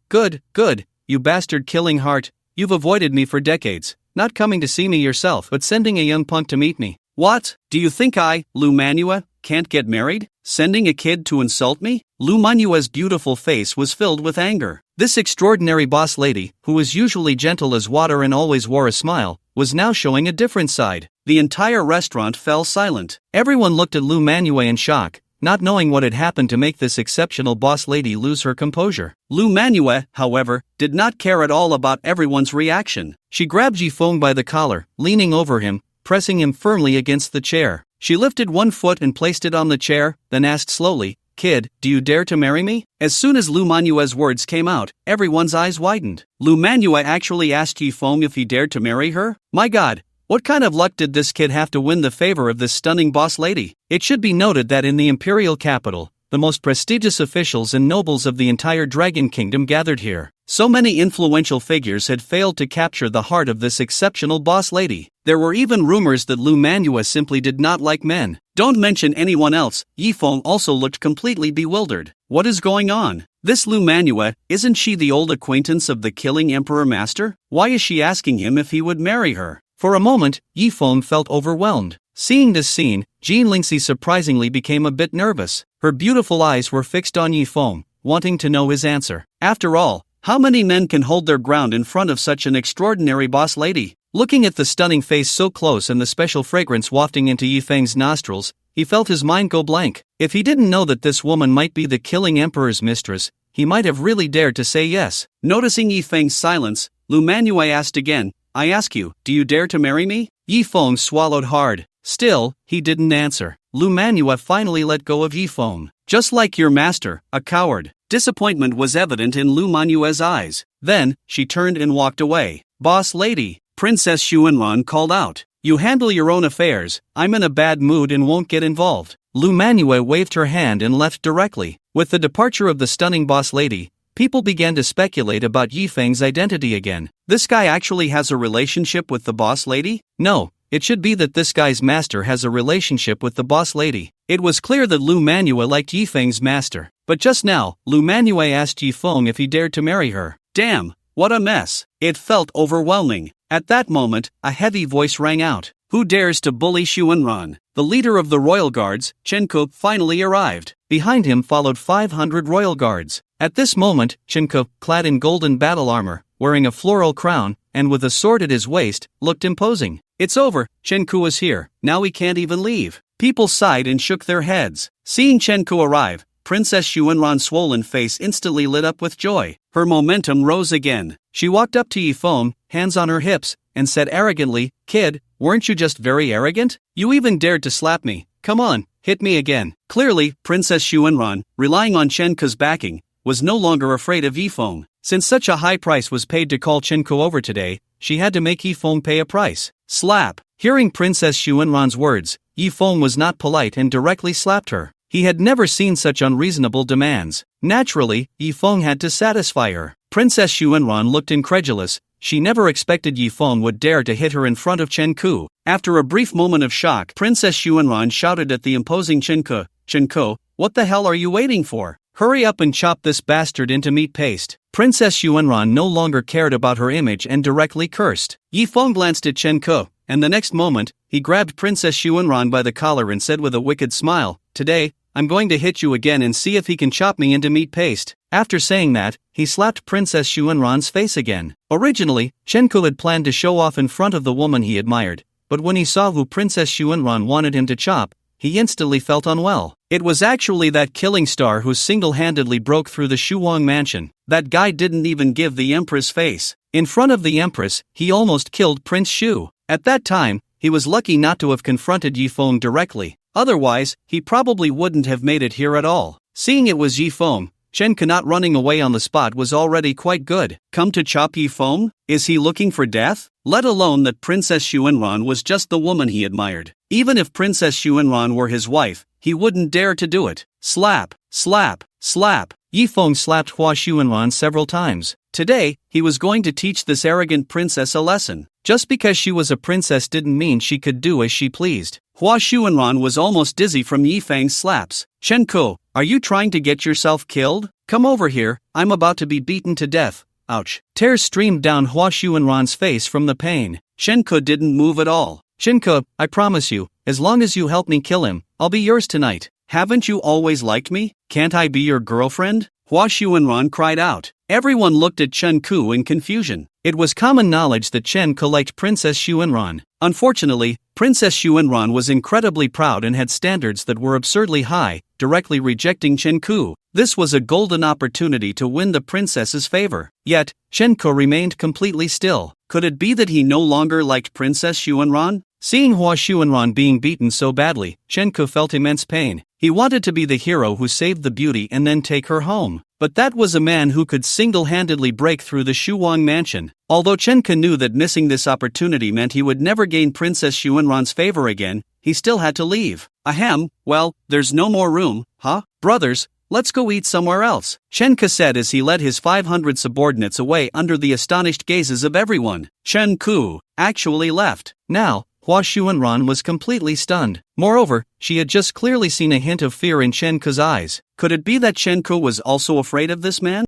you bastard killing heart, you've avoided me for decades, not coming to see me yourself but sending a young punk to meet me. What? Do you think I, Lu Manhua, can't get married? Sending a kid to insult me? Lu Manhua's beautiful face was filled with anger. This extraordinary boss lady, who was usually gentle as water and always wore a smile, was now showing a different side. The entire restaurant fell silent. Everyone looked at Lu Manhwa in shock, not knowing what had happened to make this exceptional boss lady lose her composure. Lu Manhwa, however, did not care at all about everyone's reaction. She grabbed Yifeng by the collar, leaning over him, pressing him firmly against the chair. She lifted one foot and placed it on the chair, then asked slowly, "Kid, do you dare to marry me?" As soon as Lu Manhua's words came out, everyone's eyes widened. Lu Manhwa actually asked Yifeng if he dared to marry her? My god! What kind of luck did this kid have to win the favor of this stunning boss lady? It should be noted that in the imperial capital, the most prestigious officials and nobles of the entire Dragon Kingdom gathered here. So many influential figures had failed to capture the heart of this exceptional boss lady. There were even rumors that Lu Manhwa simply did not like men. Don't mention anyone else. Yifeng also looked completely bewildered. What is going on? This Lu Manhwa, isn't she the old acquaintance of the killing Emperor Master? Why is she asking him if he would marry her? For a moment, Yifeng felt overwhelmed. Seeing this scene, Jean Lingxi surprisingly became a bit nervous. Her beautiful eyes were fixed on Yifeng, wanting to know his answer. After all, how many men can hold their ground in front of such an extraordinary boss lady? Looking at the stunning face so close and the special fragrance wafting into Yifeng's nostrils, he felt his mind go blank. If he didn't know that this woman might be the killing emperor's mistress, he might have really dared to say yes. Noticing Yifeng's silence, Lu Manhwa asked again, "I ask you, do you dare to marry me?" Yifeng swallowed hard. Still, he didn't answer. Lu Manhwa finally let go of Yifeng. "Just like your master, a coward." Disappointment was evident in Lu Manhua's eyes. Then, she turned and walked away. "Boss lady," Princess Xuanran called out. "You handle your own affairs, I'm in a bad mood and won't get involved." Lu Manhwa waved her hand and left directly. With the departure of the stunning boss lady, people began to speculate about Yifeng's identity again. This guy actually has a relationship with the boss lady? No, it should be that this guy's master has a relationship with the boss lady. It was clear that Lu Manhwa liked Yifeng's master. But just now, Lu Manhwa asked Yifeng if he dared to marry her. Damn, what a mess. It felt overwhelming. At that moment, a heavy voice rang out. Who dares to bully Xuanran? The leader of the royal guards, Chen Ke, finally arrived. Behind him followed 500 royal guards. At this moment, Chen Ke, clad in golden battle armor, wearing a floral crown, and with a sword at his waist, looked imposing. It's over, Chen Ke is here, now we can't even leave. People sighed and shook their heads. Seeing Chen Ke arrive, Princess Xuanran's swollen face instantly lit up with joy. Her momentum rose again. She walked up to Yifeng, hands on her hips, and said arrogantly, "Kid, weren't you just very arrogant? You even dared to slap me. Come on, hit me again." Clearly, Princess Xuanran, relying on Chen Ke's backing, was no longer afraid of Yifeng. Since such a high price was paid to call Chen Ke over today, she had to make Yifeng pay a price. Slap! Hearing Princess Xuanran's words, Yifeng was not polite and directly slapped her. He had never seen such unreasonable demands. Naturally, Yifeng had to satisfy her. Princess Xuanran looked incredulous. She never expected Yifeng would dare to hit her in front of Chen Ke. After a brief moment of shock, Princess Xuanran shouted at the imposing Chen Ke, "Chen Ke, what the hell are you waiting for? Hurry up and chop this bastard into meat paste." Princess Xuanran no longer cared about her image and directly cursed. Yifeng glanced at Chen Ke, and the next moment, he grabbed Princess Xuanran by the collar and said with a wicked smile, "Today, I'm going to hit you again and see if he can chop me into meat paste." After saying that, he slapped Princess Xuanran's face again. Originally, Chen Ke had planned to show off in front of the woman he admired, but when he saw who Princess Xuanran wanted him to chop, he instantly felt unwell. It was actually that killing star who single-handedly broke through the Shuang mansion. That guy didn't even give the Empress face. In front of the Empress, he almost killed Prince Shu. At that time, he was lucky not to have confronted Yifeng directly. Otherwise, he probably wouldn't have made it here at all. Seeing it was Yifeng, Chen Ke not running away on the spot was already quite good. Come to chop Yifeng? Is he looking for death? Let alone that Princess Xuanran was just the woman he admired. Even if Princess Xuanran were his wife, he wouldn't dare to do it. Slap, slap, slap. Yifeng slapped Hua Xuanran several times. Today, he was going to teach this arrogant princess a lesson. Just because she was a princess didn't mean she could do as she pleased. Hua Xuanran was almost dizzy from Yifeng's slaps. Chen Ke, are you trying to get yourself killed? Come over here, I'm about to be beaten to death. Ouch. Tears streamed down Hua Xuanran's face from the pain. Chen Ke didn't move at all. Chen Ke, I promise you, as long as you help me kill him, I'll be yours tonight. Haven't you always liked me? Can't I be your girlfriend? Hua Xuanran cried out. Everyone looked at Chen Ku in confusion. It was common knowledge that Chen Ku liked Princess Xuanran. Unfortunately, Princess Xuanran was incredibly proud and had standards that were absurdly high, directly rejecting Chen Ku. This was a golden opportunity to win the princess's favor. Yet, Chen Ku remained completely still. Could it be that he no longer liked Princess Xuanran? Seeing Hua Xuanran being beaten so badly, Chen Ku felt immense pain. He wanted to be the hero who saved the beauty and then take her home. But that was a man who could single-handedly break through the Shuwang mansion. Although Chen Ku knew that missing this opportunity meant he would never gain Princess Xuanran's favor again, he still had to leave. Ahem, well, there's no more room, huh? Brothers, let's go eat somewhere else, Chen Ku said as he led his 500 subordinates away under the astonished gazes of everyone. Chen Ku actually left. Now, Hua Xuanran was completely stunned. Moreover, she had just clearly seen a hint of fear in Chen Ku's eyes. Could it be that Chen Ku was also afraid of this man?